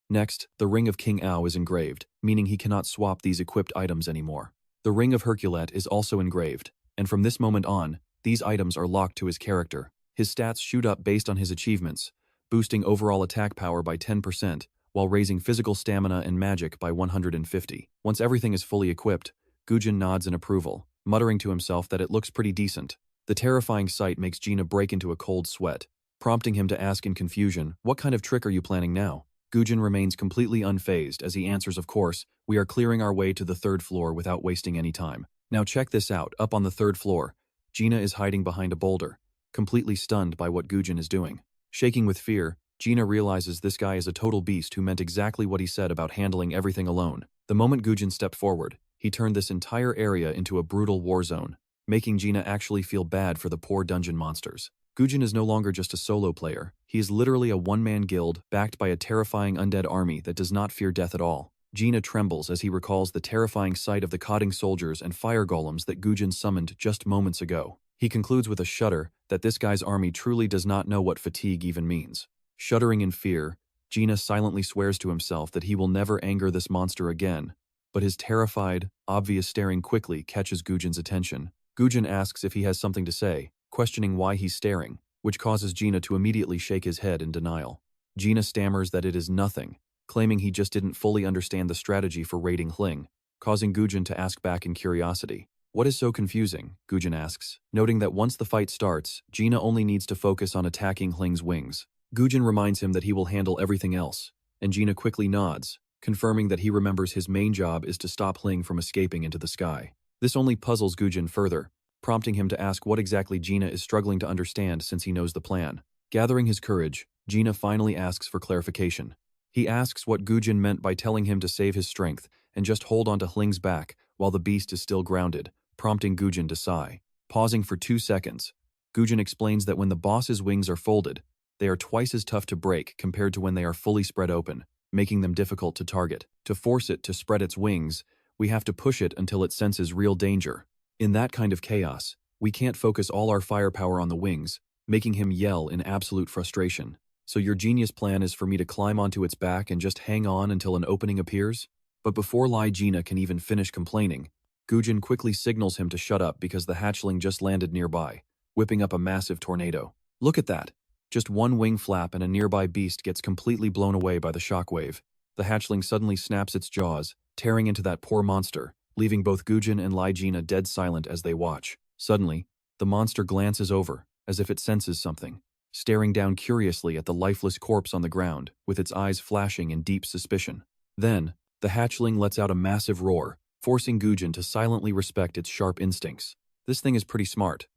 Next, the Ring of King Ao is engraved, meaning he cannot swap these equipped items anymore. The Ring of Herculet is also engraved, and from this moment on, these items are locked to his character. His stats shoot up based on his achievements, boosting overall attack power by 10%, while raising physical stamina and magic by 150. Once everything is fully equipped, Woo-jin nods in approval, muttering to himself that it looks pretty decent. The terrifying sight makes Gina break into a cold sweat, prompting him to ask in confusion, what kind of trick are you planning now? Woo-jin remains completely unfazed as he answers, of course, we are clearing our way to the 3rd floor without wasting any time. Now check this out. Up on the 3rd floor, Gina is hiding behind a boulder, completely stunned by what Woo-jin is doing. Shaking with fear, Gina realizes this guy is a total beast who meant exactly what he said about handling everything alone. The moment Woo-jin stepped forward, he turned this entire area into a brutal war zone, making Gina actually feel bad for the poor dungeon monsters. Woo-jin is no longer just a solo player. He is literally a one-man guild backed by a terrifying undead army that does not fear death at all. Gina trembles as he recalls the terrifying sight of the cobbing soldiers and fire golems that Woo-jin summoned just moments ago. He concludes with a shudder that this guy's army truly does not know what fatigue even means. Shuddering in fear, Gina silently swears to himself that he will never anger this monster again, but his terrified, obvious staring quickly catches Woo-jin's attention. Woo-jin asks if he has something to say, questioning why he's staring, which causes Gina to immediately shake his head in denial. Gina stammers that it is nothing, claiming he just didn't fully understand the strategy for raiding Ling, causing Woo-jin to ask back in curiosity. What is so confusing? Woo-jin asks, noting that once the fight starts, Gina only needs to focus on attacking Ling's wings. Woo-jin reminds him that he will handle everything else, and Gina quickly nods, confirming that he remembers his main job is to stop Ling from escaping into the sky. This only puzzles Woo-jin further, prompting him to ask what exactly Gina is struggling to understand since he knows the plan. Gathering his courage, Gina finally asks for clarification. He asks what Woo-jin meant by telling him to save his strength and just hold onto Ling's back while the beast is still grounded, prompting Woo-jin to sigh. Pausing for 2 seconds, Woo-jin explains that when the boss's wings are folded, they are twice as tough to break compared to when they are fully spread open, making them difficult to target. To force it to spread its wings, we have to push it until it senses real danger. In that kind of chaos, we can't focus all our firepower on the wings, making him yell in absolute frustration. So your genius plan is for me to climb onto its back and just hang on until an opening appears? But before Gina can even finish complaining, Woo-jin quickly signals him to shut up because the hatchling just landed nearby, whipping up a massive tornado. Look at that! Just one wing flap and a nearby beast gets completely blown away by the shockwave. The hatchling suddenly snaps its jaws, tearing into that poor monster, leaving both Woo-jin and Gina dead silent as they watch. Suddenly, the monster glances over, as if it senses something, staring down curiously at the lifeless corpse on the ground, with its eyes flashing in deep suspicion. Then, the hatchling lets out a massive roar, forcing Woo-jin to silently respect its sharp instincts. This thing is pretty smart.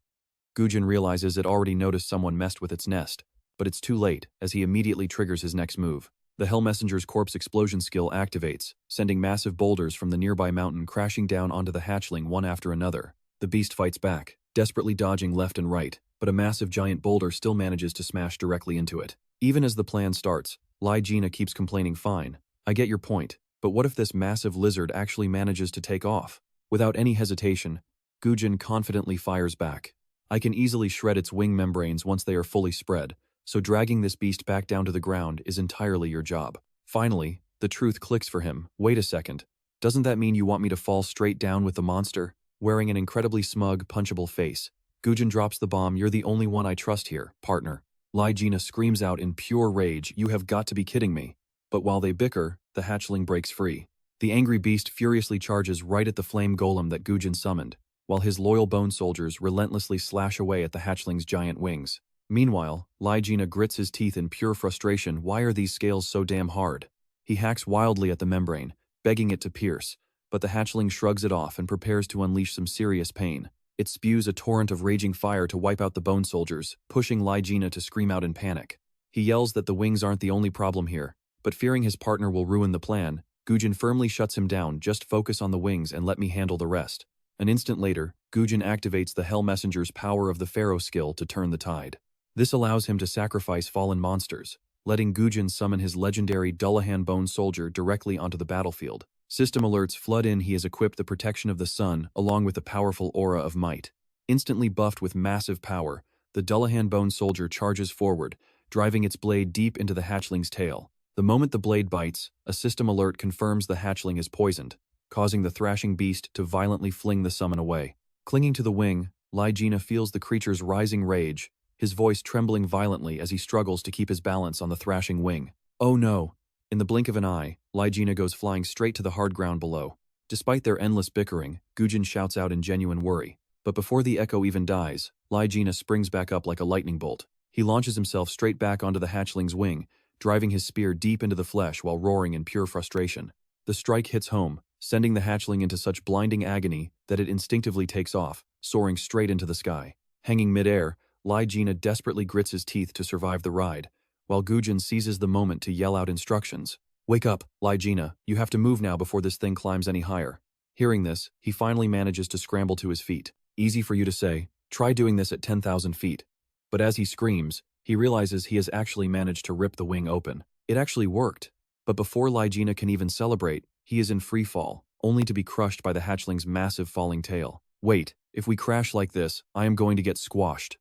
Woo-jin realizes it already noticed someone messed with its nest, but it's too late as he immediately triggers his next move. The Hell Messenger's corpse explosion skill activates, sending massive boulders from the nearby mountain crashing down onto the hatchling one after another. The beast fights back, desperately dodging left and right, but a massive giant boulder still manages to smash directly into it. Even as the plan starts, Lai Jina keeps complaining fine. I get your point, but what if this massive lizard actually manages to take off? Without any hesitation, Woo-jin confidently fires back. I can easily shred its wing membranes once they are fully spread, so dragging this beast back down to the ground is entirely your job. Finally, the truth clicks for him. Wait a second. Doesn't that mean you want me to fall straight down with the monster? Wearing an incredibly smug, punchable face, Woo-jin drops the bomb. You're the only one I trust here, partner. Lai Jina screams out in pure rage, you have got to be kidding me. But while they bicker, the hatchling breaks free. The angry beast furiously charges right at the flame golem that Woo-jin summoned, while his loyal bone soldiers relentlessly slash away at the hatchling's giant wings. Meanwhile, Lai Jina grits his teeth in pure frustration. Why are these scales so damn hard? He hacks wildly at the membrane, begging it to pierce, but the hatchling shrugs it off and prepares to unleash some serious pain. It spews a torrent of raging fire to wipe out the bone soldiers, pushing Lai Jina to scream out in panic. He yells that the wings aren't the only problem here, but fearing his partner will ruin the plan, Woo-jin firmly shuts him down. Just focus on the wings and let me handle the rest. An instant later, Woo-jin activates the Hell Messenger's power of the Pharaoh skill to turn the tide. This allows him to sacrifice fallen monsters, letting Woo-jin summon his legendary Dullahan Bone Soldier directly onto the battlefield. System alerts flood in. He has equipped the protection of the sun along with the powerful aura of might. Instantly buffed with massive power, the Dullahan Bone Soldier charges forward, driving its blade deep into the hatchling's tail. The moment the blade bites, a system alert confirms the hatchling is poisoned, causing the thrashing beast to violently fling the summon away. Clinging to the wing, Lai Jina feels the creature's rising rage, his voice trembling violently as he struggles to keep his balance on the thrashing wing. Oh no! In the blink of an eye, Lai Jina goes flying straight to the hard ground below. Despite their endless bickering, Woo-jin shouts out in genuine worry. But before the echo even dies, Lai Jina springs back up like a lightning bolt. He launches himself straight back onto the hatchling's wing, driving his spear deep into the flesh while roaring in pure frustration. The strike hits home, sending the hatchling into such blinding agony that it instinctively takes off, soaring straight into the sky. Hanging midair, Lai Jina desperately grits his teeth to survive the ride, while Woo-jin seizes the moment to yell out instructions. Wake up, Lai Jina, you have to move now before this thing climbs any higher. Hearing this, he finally manages to scramble to his feet. Easy for you to say, try doing this at 10,000 feet. But as he screams, he realizes he has actually managed to rip the wing open. It actually worked. But before Lai Jina can even celebrate, he is in free fall, only to be crushed by the hatchling's massive falling tail. Wait, if we crash like this, I am going to get squashed.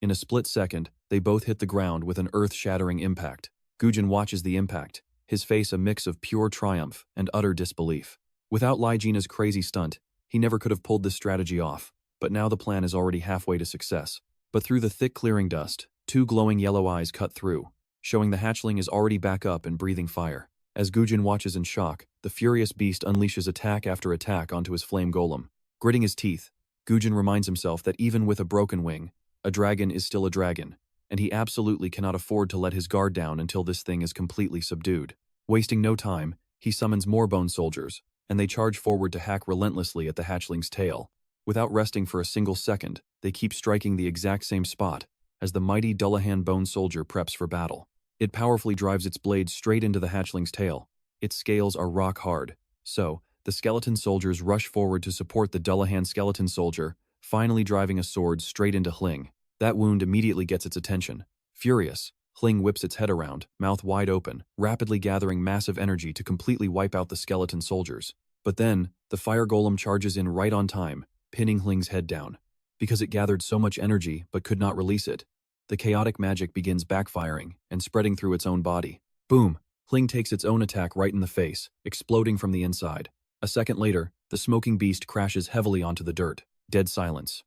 In a split second, they both hit the ground with an earth-shattering impact. Woo-jin watches the impact, his face a mix of pure triumph and utter disbelief. Without Lai Jina's crazy stunt, he never could have pulled this strategy off, but now the plan is already halfway to success. But through the thick clearing dust, two glowing yellow eyes cut through, showing the hatchling is already back up and breathing fire. As Woo-jin watches in shock, the furious beast unleashes attack after attack onto his flame golem. Gritting his teeth, Woo-jin reminds himself that even with a broken wing, a dragon is still a dragon, and he absolutely cannot afford to let his guard down until this thing is completely subdued. Wasting no time, he summons more bone soldiers, and they charge forward to hack relentlessly at the hatchling's tail. Without resting for a single second, they keep striking the exact same spot, as the mighty Dullahan Bone Soldier preps for battle. It powerfully drives its blade straight into the hatchling's tail. Its scales are rock hard, so the skeleton soldiers rush forward to support the Dullahan skeleton soldier, finally driving a sword straight into Hling. That wound immediately gets its attention. Furious, Hling whips its head around, mouth wide open, rapidly gathering massive energy to completely wipe out the skeleton soldiers. But then, the fire golem charges in right on time, pinning Hling's head down. Because it gathered so much energy but could not release it, the chaotic magic begins backfiring and spreading through its own body. Boom! Hling takes its own attack right in the face, exploding from the inside. A second later, the smoking beast crashes heavily onto the dirt. Dead silence.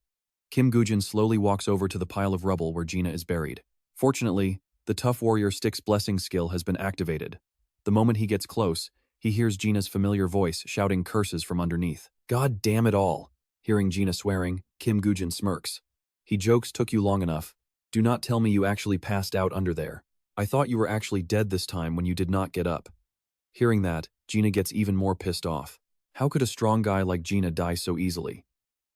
Kim Woo-jin slowly walks over to the pile of rubble where Jina is buried. Fortunately, the Tough Warrior Stick's blessing skill has been activated. The moment he gets close, he hears Jina's familiar voice shouting curses from underneath. God damn it all! Hearing Jina swearing, Kim Woo-jin smirks. He jokes, took you long enough. Do not tell me you actually passed out under there. I thought you were actually dead this time when you did not get up. Hearing that, Jina gets even more pissed off. How could a strong guy like Jina die so easily?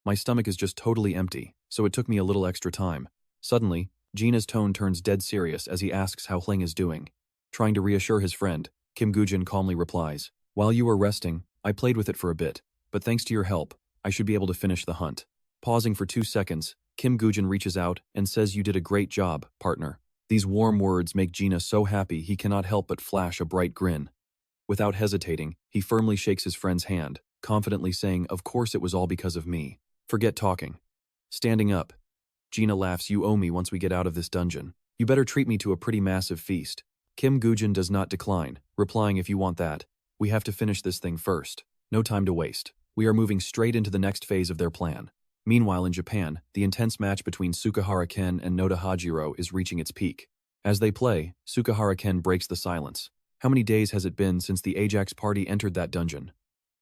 My stomach is just totally empty, so it took me a little extra time. Suddenly, Jina's tone turns dead serious as he asks how Hling is doing. Trying to reassure his friend, Kim Woo-jin calmly replies, "While you were resting, I played with it for a bit, but thanks to your help, I should be able to finish the hunt." Pausing for 2 seconds, Kim Woo-jin reaches out and says, "You did a great job, partner." These warm words make Gina so happy he cannot help but flash a bright grin. Without hesitating, he firmly shakes his friend's hand, confidently saying, "Of course it was all because of me. Forget talking." Standing up, Gina laughs, "You owe me once we get out of this dungeon. You better treat me to a pretty massive feast." Kim Woo-jin does not decline, replying, "If you want that, we have to finish this thing first. No time to waste." We are moving straight into the next phase of their plan. Meanwhile in Japan, the intense match between Sukahara Ken and Noda Hajiro is reaching its peak. As they play, Sukahara Ken breaks the silence. "How many days has it been since the Ajax party entered that dungeon?"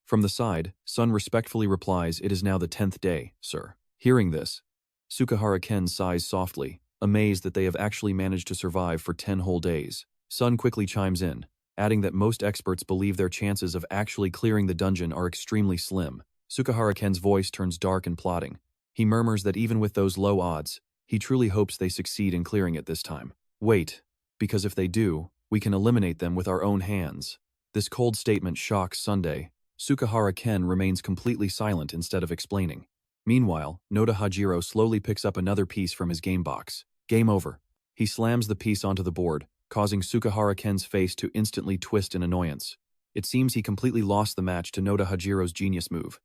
From the side, Sun respectfully replies, "It is now the 10th day, sir." Hearing this, Sukahara Ken sighs softly, amazed that they have actually managed to survive for 10 whole days. Sun quickly chimes in, adding that most experts believe their chances of actually clearing the dungeon are extremely slim. Sukahara Ken's voice turns dark and plotting. He murmurs that even with those low odds, he truly hopes they succeed in clearing it this time. "Wait, because if they do, we can eliminate them with our own hands." This cold statement shocks Sunday. Sukahara Ken remains completely silent instead of explaining. Meanwhile, Noda Hajiro slowly picks up another piece from his game box. Game over. He slams the piece onto the board, causing Sukahara Ken's face to instantly twist in annoyance. It seems he completely lost the match to Noda Hajiro's genius move.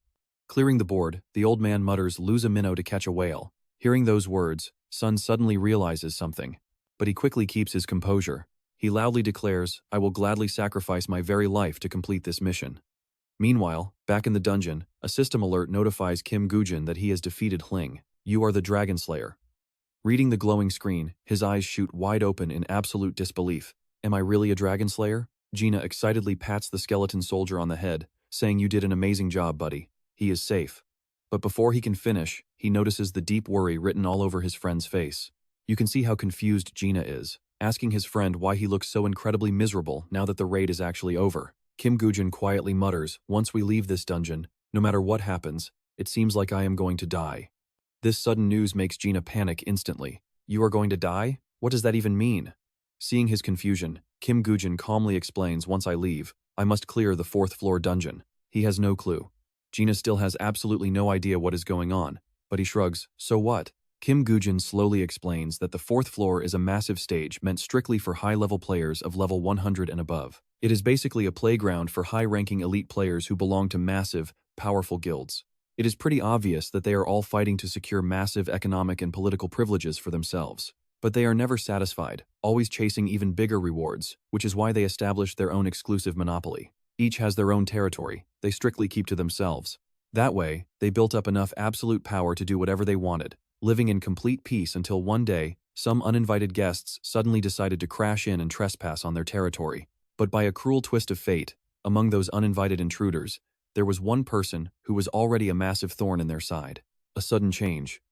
Clearing the board, the old man mutters, "Lose a minnow to catch a whale." Hearing those words, Sun suddenly realizes something. But he quickly keeps his composure. He loudly declares, "I will gladly sacrifice my very life to complete this mission." Meanwhile, back in the dungeon, a system alert notifies Kim Woo-jin that he has defeated Hling. "You are the Dragon Slayer." Reading the glowing screen, his eyes shoot wide open in absolute disbelief. "Am I really a Dragon Slayer?" Gina excitedly pats the skeleton soldier on the head, saying, "You did an amazing job, buddy. He is safe." But before he can finish, he notices the deep worry written all over his friend's face. You can see how confused Gina is, asking his friend why he looks so incredibly miserable now that the raid is actually over. Kim Woo-jin quietly mutters, "Once we leave this dungeon, no matter what happens, it seems like I am going to die." This sudden news makes Gina panic instantly. "You are going to die? What does that even mean?" Seeing his confusion, Kim Woo-jin calmly explains, "Once I leave, I must clear the 4th floor dungeon." He has no clue. Gina still has absolutely no idea what is going on, but he shrugs, "So what?" Kim Woo-jin slowly explains that the 4th floor is a massive stage meant strictly for high-level players of level 100 and above. It is basically a playground for high-ranking elite players who belong to massive, powerful guilds. It is pretty obvious that they are all fighting to secure massive economic and political privileges for themselves. But they are never satisfied, always chasing even bigger rewards, which is why they established their own exclusive monopoly. Each has their own territory, they strictly keep to themselves. That way, they built up enough absolute power to do whatever they wanted, living in complete peace until one day, some uninvited guests suddenly decided to crash in and trespass on their territory. But by a cruel twist of fate, among those uninvited intruders, there was one person who was already a massive thorn in their side. A sudden change.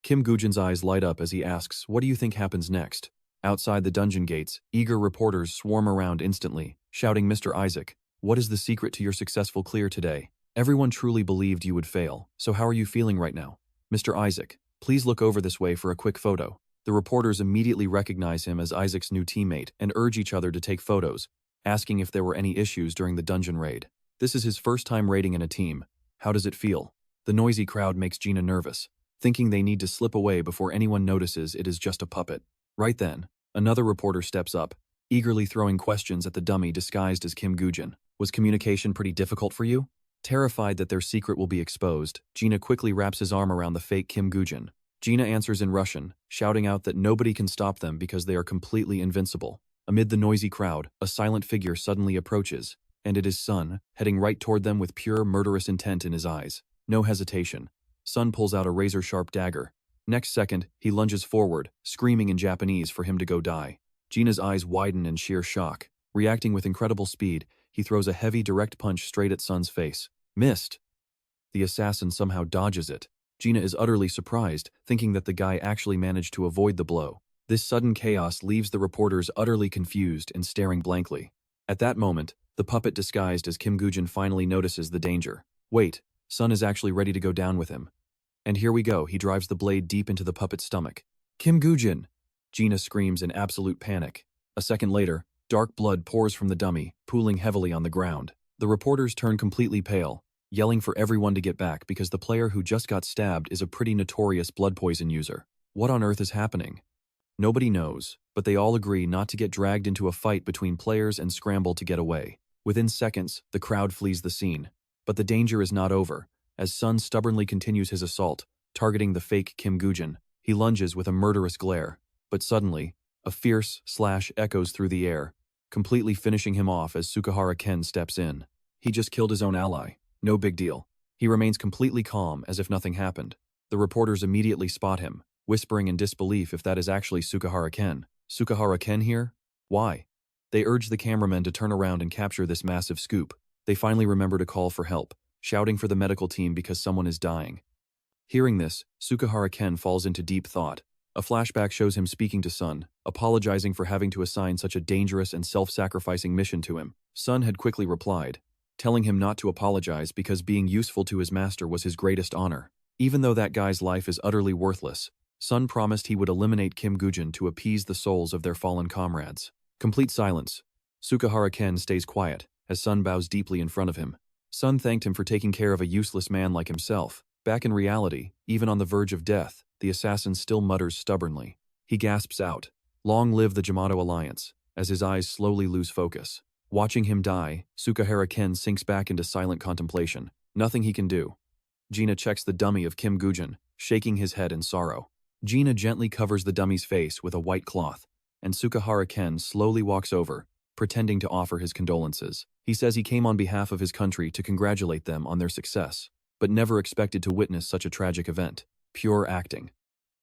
Kim Woo-jin's eyes light up as he asks, "What do you think happens next?" Outside the dungeon gates, eager reporters swarm around instantly, shouting, "Mr. Isaac, what is the secret to your successful clear today? Everyone truly believed you would fail, so how are you feeling right now? Mr. Isaac, please look over this way for a quick photo." The reporters immediately recognize him as Isaac's new teammate and urge each other to take photos, asking if there were any issues during the dungeon raid. This is his first time raiding in a team. How does it feel? The noisy crowd makes Gina nervous, thinking they need to slip away before anyone notices it is just a puppet. Right then, another reporter steps up, eagerly throwing questions at the dummy disguised as Kim Woo-jin. "Was communication pretty difficult for you?" Terrified that their secret will be exposed, Gina quickly wraps his arm around the fake Kim Woo-jin. Gina answers in Russian, shouting out that nobody can stop them because they are completely invincible. Amid the noisy crowd, a silent figure suddenly approaches, and it is Sun, heading right toward them with pure murderous intent in his eyes. No hesitation. Sun pulls out a razor-sharp dagger. Next second, he lunges forward, screaming in Japanese for him to go die. Gina's eyes widen in sheer shock. Reacting with incredible speed, he throws a heavy direct punch straight at Sun's face. Missed. The assassin somehow dodges it. Gina is utterly surprised, thinking that the guy actually managed to avoid the blow. This sudden chaos leaves the reporters utterly confused and staring blankly. At that moment, the puppet disguised as Kim Woo-jin finally notices the danger. Wait, Sun is actually ready to go down with him. And here we go, he drives the blade deep into the puppet's stomach. "Kim Woo-jin!" Gina screams in absolute panic. A second later, dark blood pours from the dummy, pooling heavily on the ground. The reporters turn completely pale, yelling for everyone to get back because the player who just got stabbed is a pretty notorious blood poison user. What on earth is happening? Nobody knows, but they all agree not to get dragged into a fight between players and scramble to get away. Within seconds, the crowd flees the scene. But the danger is not over, as Sun stubbornly continues his assault, targeting the fake Kim Woo-jin. He lunges with a murderous glare, but suddenly, a fierce slash echoes through the air, completely finishing him off as Sukahara Ken steps in. He just killed his own ally. No big deal. He remains completely calm as if nothing happened. The reporters immediately spot him, whispering in disbelief if that is actually Sukahara Ken. Sukahara Ken here? Why? They urge the cameramen to turn around and capture this massive scoop. They finally remember to call for help, shouting for the medical team because someone is dying. Hearing this, Sukahara Ken falls into deep thought. A flashback shows him speaking to Sun, apologizing for having to assign such a dangerous and self-sacrificing mission to him. Sun had quickly replied, telling him not to apologize because being useful to his master was his greatest honor. Even though that guy's life is utterly worthless, Sun promised he would eliminate Kim Woo-jin to appease the souls of their fallen comrades. Complete silence. Sukahara Ken stays quiet, as Sun bows deeply in front of him. Sun thanked him for taking care of a useless man like himself. Back in reality, even on the verge of death, the assassin still mutters stubbornly. He gasps out, "Long live the Jamato Alliance," as his eyes slowly lose focus. Watching him die, Sukahara Ken sinks back into silent contemplation. Nothing he can do. Gina checks the dummy of Kim Woo-jin, shaking his head in sorrow. Gina gently covers the dummy's face with a white cloth, and Sukahara Ken slowly walks over, pretending to offer his condolences. He says he came on behalf of his country to congratulate them on their success, but never expected to witness such a tragic event. Pure acting.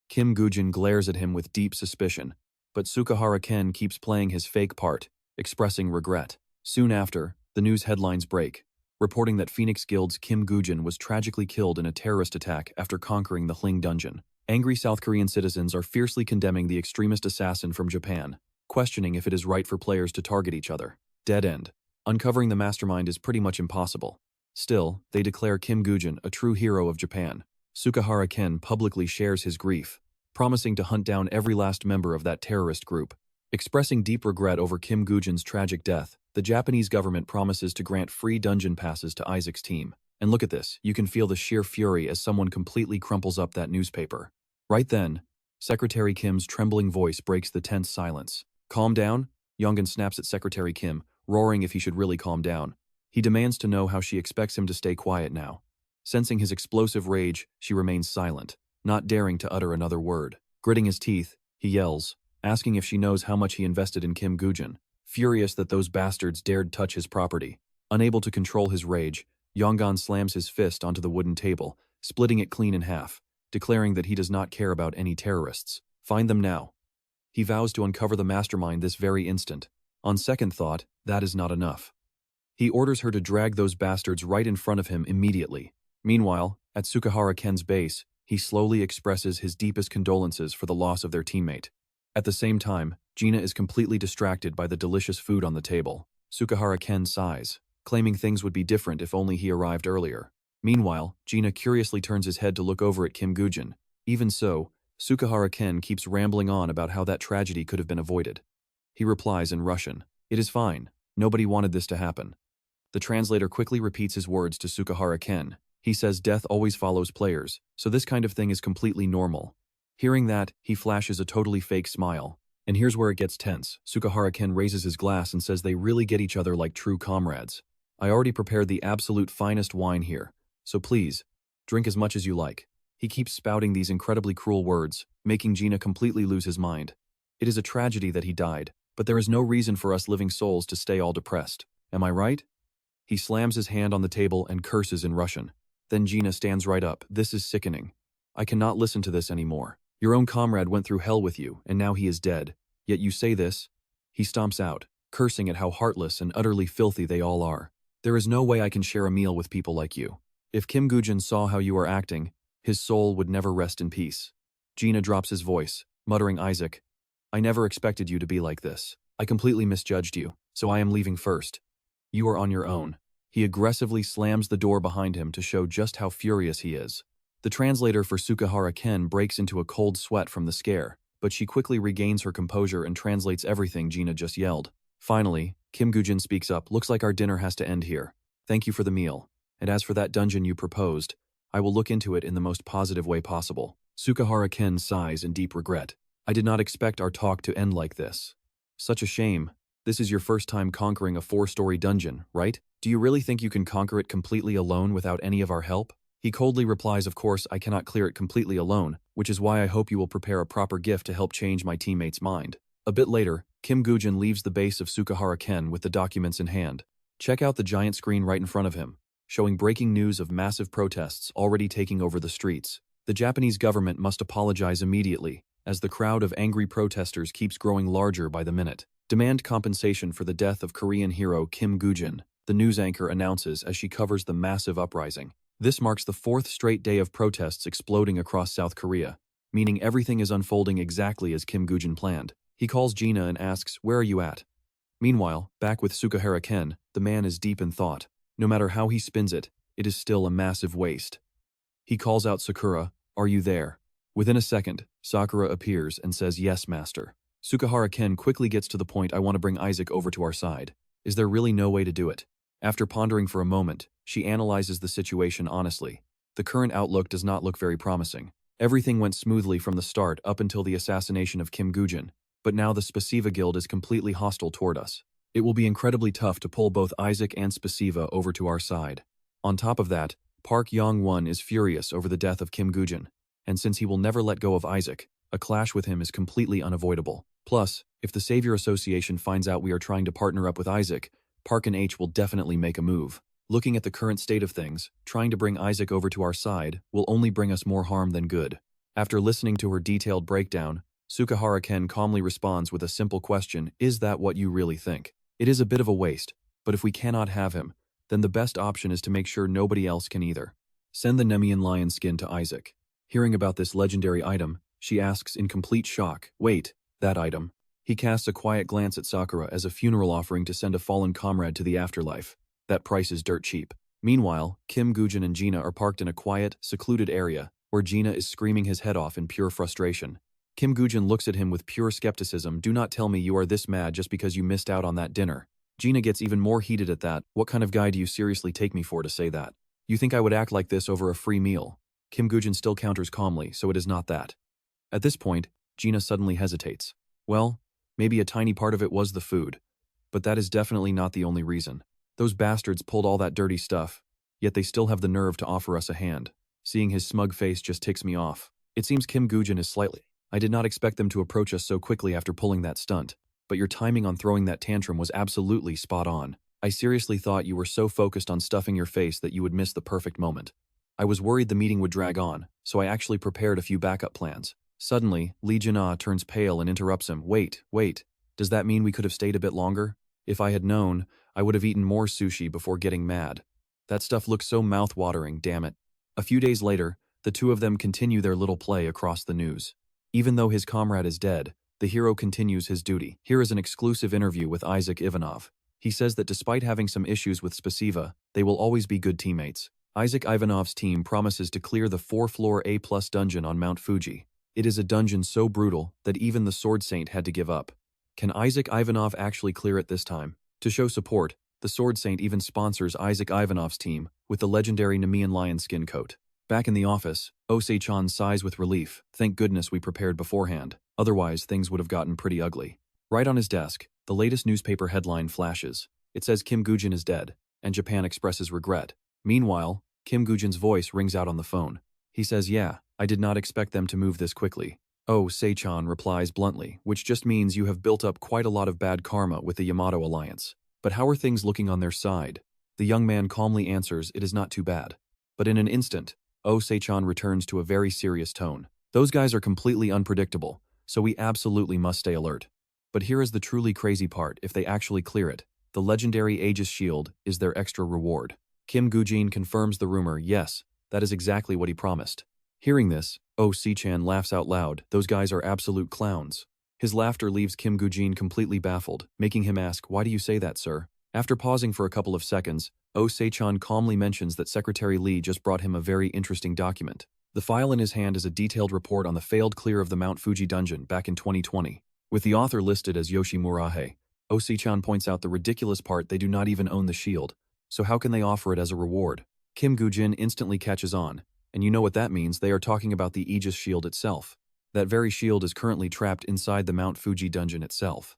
Kim Woo-jin glares at him with deep suspicion, but Sukahara Ken keeps playing his fake part, expressing regret. Soon after, the news headlines break, reporting that Phoenix Guild's Kim Woo-jin was tragically killed in a terrorist attack after conquering the Hling dungeon. Angry South Korean citizens are fiercely condemning the extremist assassin from Japan, questioning if it is right for players to target each other. Dead end. Uncovering the mastermind is pretty much impossible. Still, they declare Kim Woo-jin a true hero of Japan. Sukahara Ken publicly shares his grief, promising to hunt down every last member of that terrorist group. Expressing deep regret over Kim Woo-jin's tragic death, the Japanese government promises to grant free dungeon passes to Isaac's team. And look at this, you can feel the sheer fury as someone completely crumples up that newspaper. Right then, Secretary Kim's trembling voice breaks the tense silence. "Calm down?" Yongin snaps at Secretary Kim, roaring if he should really calm down. He demands to know how she expects him to stay quiet now. Sensing his explosive rage, she remains silent, not daring to utter another word. Gritting his teeth, he yells, asking if she knows how much he invested in Kim Woo-jin, furious that those bastards dared touch his property. Unable to control his rage, Yongin slams his fist onto the wooden table, splitting it clean in half, declaring that he does not care about any terrorists. Find them now. He vows to uncover the mastermind this very instant. On second thought, that is not enough. He orders her to drag those bastards right in front of him immediately. Meanwhile, at Sukahara Ken's base, he slowly expresses his deepest condolences for the loss of their teammate. At the same time, Gina is completely distracted by the delicious food on the table. Sukahara Ken sighs, claiming things would be different if only he arrived earlier. Meanwhile, Gina curiously turns his head to look over at Kim Woo-jin. Even so, Sukahara Ken keeps rambling on about how that tragedy could have been avoided. He replies in Russian, "It is fine. Nobody wanted this to happen." The translator quickly repeats his words to Sukahara Ken. He says death always follows players, so this kind of thing is completely normal. Hearing that, he flashes a totally fake smile. And here's where it gets tense. Sukahara Ken raises his glass and says they really get each other like true comrades. "I already prepared the absolute finest wine here, so please, drink as much as you like." He keeps spouting these incredibly cruel words, making Gina completely lose his mind. It is a tragedy that he died, but there is no reason for us living souls to stay all depressed. Am I right? He slams his hand on the table and curses in Russian. Then Gina stands right up. "This is sickening. I cannot listen to this anymore. Your own comrade went through hell with you, and now he is dead. Yet you say this?" He stomps out, cursing at how heartless and utterly filthy they all are. "There is no way I can share a meal with people like you. If Kim Woo-jin saw how you are acting, his soul would never rest in peace." Gina drops his voice, muttering, "Isaac, I never expected you to be like this. I completely misjudged you, so I am leaving first. You are on your own." He aggressively slams the door behind him to show just how furious he is. The translator for Sukahara Ken breaks into a cold sweat from the scare, but she quickly regains her composure and translates everything Gina just yelled. Finally, Kim Woo-jin speaks up. "Looks like our dinner has to end here. Thank you for the meal. And as for that dungeon you proposed, I will look into it in the most positive way possible." Sukahara Ken sighs in deep regret. I did not expect our talk to end like this. Such a shame. This is your first time conquering a 4-story dungeon, right? Do you really think you can conquer it completely alone without any of our help? He coldly replies, of course, I cannot clear it completely alone, which is why I hope you will prepare a proper gift to help change my teammate's mind. A bit later, Kim Woo-jin leaves the base of Sukahara-ken with the documents in hand. Check out the giant screen right in front of him, showing breaking news of massive protests already taking over the streets. The Japanese government must apologize immediately, as the crowd of angry protesters keeps growing larger by the minute. Demand compensation for the death of Korean hero Kim Woo-jin, the news anchor announces as she covers the massive uprising. This marks the 4th straight day of protests exploding across South Korea, meaning everything is unfolding exactly as Kim Woo-jin planned. He calls Gina and asks, "Where are you at?" Meanwhile, back with Sukahara-ken, the man is deep in thought. No matter how he spins it, it is still a massive waste. He calls out Sakura, "Are you there?" Within a second, Sakura appears and says, "Yes, master." Sukahara-ken quickly gets to the point, "I want to bring Isaac over to our side. Is there really no way to do it?" After pondering for a moment, she analyzes the situation honestly. The current outlook does not look very promising. Everything went smoothly from the start up until the assassination of Kim Woo-jin, but now the Spasiva Guild is completely hostile toward us. It will be incredibly tough to pull both Isaac and Spasiva over to our side. On top of that, Park Yong-won is furious over the death of Kim Woo-jin, and since he will never let go of Isaac, a clash with him is completely unavoidable. Plus, if the Savior Association finds out we are trying to partner up with Isaac, Park and H will definitely make a move. Looking at the current state of things, trying to bring Isaac over to our side will only bring us more harm than good. After listening to her detailed breakdown, Sukahara-ken calmly responds with a simple question, "Is that what you really think?" It is a bit of a waste, but if we cannot have him, then the best option is to make sure nobody else can either. Send the Nemean lion skin to Isaac. Hearing about this legendary item, she asks in complete shock, "Wait, that item?" He casts a quiet glance at Sakura as a funeral offering to send a fallen comrade to the afterlife. That price is dirt cheap. Meanwhile, Kim Woo-jin and Gina are parked in a quiet, secluded area, where Gina is screaming his head off in pure frustration. Kim Woo-jin looks at him with pure skepticism. "Do not tell me you are this mad just because you missed out on that dinner." Gina gets even more heated at that. "What kind of guy do you seriously take me for to say that? You think I would act like this over a free meal?" Kim Woo-jin still counters calmly, "So it is not that." At this point, Gina suddenly hesitates. "Well, maybe a tiny part of it was the food, but that is definitely not the only reason. Those bastards pulled all that dirty stuff, yet they still have the nerve to offer us a hand." Seeing his smug face just ticks me off. It seems Kim Woo-jin is slightly. "I did not expect them to approach us so quickly after pulling that stunt, but your timing on throwing that tantrum was absolutely spot on. I seriously thought you were so focused on stuffing your face that you would miss the perfect moment. I was worried the meeting would drag on, so I actually prepared a few backup plans." Suddenly, Lee Jin-ah turns pale and interrupts him. Wait, does that mean we could have stayed a bit longer? If I had known, I would have eaten more sushi before getting mad. That stuff looks so mouth-watering, damn it." A few days later, the two of them continue their little play across the news. Even though his comrade is dead, the hero continues his duty. Here is an exclusive interview with Isaac Ivanov. He says that despite having some issues with Spasiva, they will always be good teammates. Isaac Ivanov's team promises to clear the 4-floor A+ dungeon on Mount Fuji. It is a dungeon so brutal that even the Sword Saint had to give up. Can Isaac Ivanov actually clear it this time? To show support, the Sword Saint even sponsors Isaac Ivanov's team with the legendary Nemean lion skin coat. Back in the office, Se-jun sighs with relief. "Thank goodness we prepared beforehand. Otherwise, things would have gotten pretty ugly." Right on his desk, the latest newspaper headline flashes. It says Kim Woo-jin is dead, and Japan expresses regret. Meanwhile, Kim Woo-jin's voice rings out on the phone. He says, "Yeah, I did not expect them to move this quickly." "Oh," Se-chan replies bluntly, which just means you have built up quite a lot of bad karma with the Yamato alliance. "But how are things looking on their side?" The young man calmly answers, "It is not too bad." But in an instant, Se-chan returns to a very serious tone. "Those guys are completely unpredictable, so we absolutely must stay alert. But here is the truly crazy part: if they actually clear it, the legendary Aegis shield is their extra reward." Kim Woo-jin confirms the rumor. "Yes, that is exactly what he promised." Hearing this, Se-chan laughs out loud. "Those guys are absolute clowns." His laughter leaves Kim Woo-jin completely baffled, making him ask, "Why do you say that, sir?" After pausing for a couple of seconds, Se-chan calmly mentions that Secretary Lee just brought him a very interesting document. The file in his hand is a detailed report on the failed clear of the Mount Fuji dungeon back in 2020. With the author listed as Yoshi Murahe, Se-chan points out the ridiculous part: they do not even own the shield, so how can they offer it as a reward? Kim Woo-jin instantly catches on, and you know what that means, they are talking about the Aegis shield itself. That very shield is currently trapped inside the Mount Fuji dungeon itself.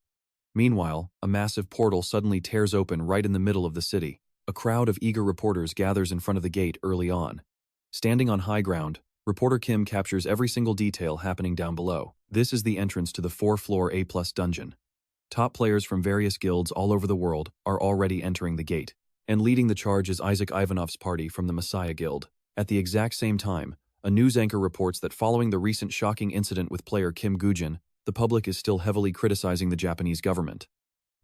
Meanwhile, a massive portal suddenly tears open right in the middle of the city. A crowd of eager reporters gathers in front of the gate early on. Standing on high ground, reporter Kim captures every single detail happening down below. This is the entrance to the 4th-floor A+ dungeon. Top players from various guilds all over the world are already entering the gate, and leading the charge is Isaac Ivanov's party from the Messiah Guild. At the exact same time, a news anchor reports that following the recent shocking incident with player Kim Woo-jin, the public is still heavily criticizing the Japanese government.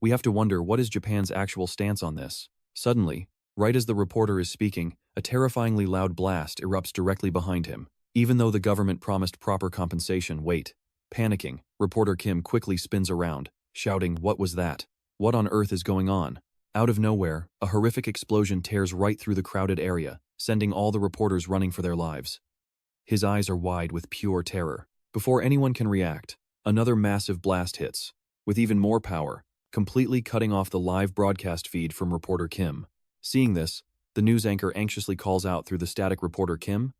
We have to wonder, what is Japan's actual stance on this? Suddenly, right as the reporter is speaking, a terrifyingly loud blast erupts directly behind him. Even though the government promised proper compensation, wait. Panicking, reporter Kim quickly spins around, shouting, "What was that? What on earth is going on?" Out of nowhere, a horrific explosion tears right through the crowded area, sending all the reporters running for their lives. His eyes are wide with pure terror. Before anyone can react, another massive blast hits, with even more power, completely cutting off the live broadcast feed from reporter Kim. Seeing this, the news anchor anxiously calls out through the static, "Reporter Kim?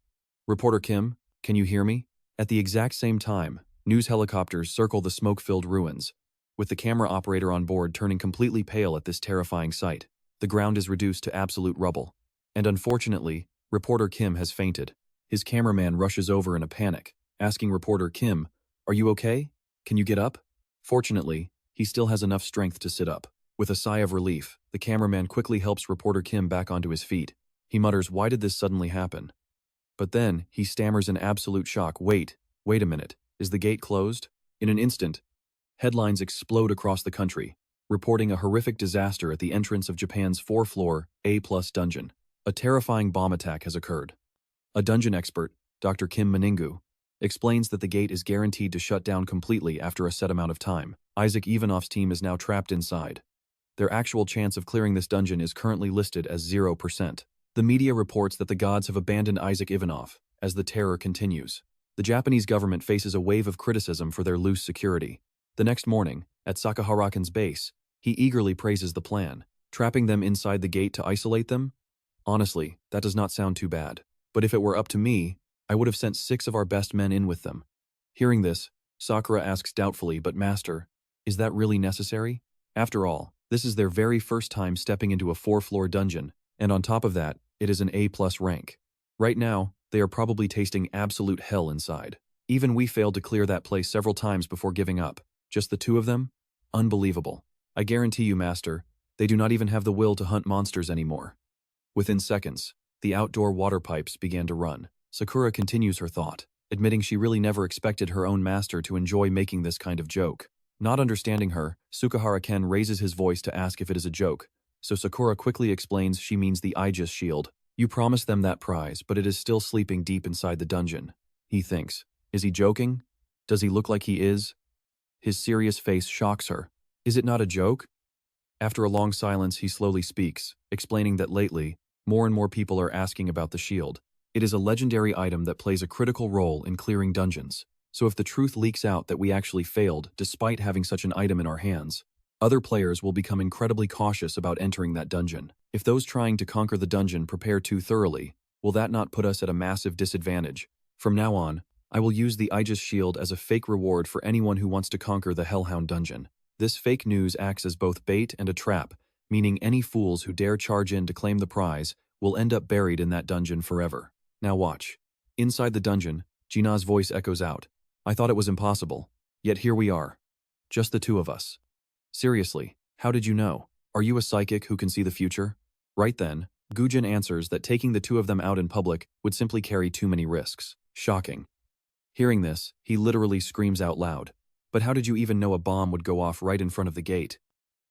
Reporter Kim, can you hear me?" At the exact same time, news helicopters circle the smoke-filled ruins, with the camera operator on board turning completely pale at this terrifying sight. The ground is reduced to absolute rubble. And unfortunately, reporter Kim has fainted. His cameraman rushes over in a panic, asking reporter Kim, "Are you okay? Can you get up?" Fortunately, he still has enough strength to sit up. With a sigh of relief, the cameraman quickly helps reporter Kim back onto his feet. He mutters, "Why did this suddenly happen?" But then, he stammers in absolute shock, wait a minute, is the gate closed?" In an instant, headlines explode across the country, reporting a horrific disaster at the entrance of Japan's 4th-floor A+ dungeon. A terrifying bomb attack has occurred. A dungeon expert, Dr. Kim Maningu, explains that the gate is guaranteed to shut down completely after a set amount of time. Isaac Ivanov's team is now trapped inside. Their actual chance of clearing this dungeon is currently listed as 0%. The media reports that the gods have abandoned Isaac Ivanov, as the terror continues. The Japanese government faces a wave of criticism for their loose security. The next morning, at Sakaharakan's base, he eagerly praises the plan, trapping them inside the gate to isolate them. Honestly, that does not sound too bad. But if it were up to me, I would have sent 6 of our best men in with them. Hearing this, Sakura asks doubtfully, "But Master, is that really necessary? After all, this is their very first time stepping into a 4th-floor dungeon, and on top of that, it is an A+ rank. Right now, they are probably tasting absolute hell inside. Even we failed to clear that place several times before giving up. Just the 2 of them? Unbelievable. I guarantee you, Master, they do not even have the will to hunt monsters anymore." Within seconds, the outdoor water pipes began to run. Sakura continues her thought, admitting she really never expected her own master to enjoy making this kind of joke. Not understanding her, Sukahara-ken raises his voice to ask if it is a joke, so Sakura quickly explains she means the Aegis shield. "You promised them that prize, but it is still sleeping deep inside the dungeon." He thinks, is he joking? Does he look like he is? His serious face shocks her. Is it not a joke? After a long silence, he slowly speaks, explaining that lately, more and more people are asking about the shield. It is a legendary item that plays a critical role in clearing dungeons. So if the truth leaks out that we actually failed despite having such an item in our hands, other players will become incredibly cautious about entering that dungeon. If those trying to conquer the dungeon prepare too thoroughly, will that not put us at a massive disadvantage? From now on, I will use the Aegis shield as a fake reward for anyone who wants to conquer the Hellhound dungeon. This fake news acts as both bait and a trap, meaning any fools who dare charge in to claim the prize will end up buried in that dungeon forever. Now watch. Inside the dungeon, Jina's voice echoes out. "I thought it was impossible, yet here we are. Just the 2 of us. Seriously, how did you know? Are you a psychic who can see the future?" Right then, Woo-jin answers that taking the 2 of them out in public would simply carry too many risks. Shocking. Hearing this, he literally screams out loud. "But how did you even know a bomb would go off right in front of the gate?"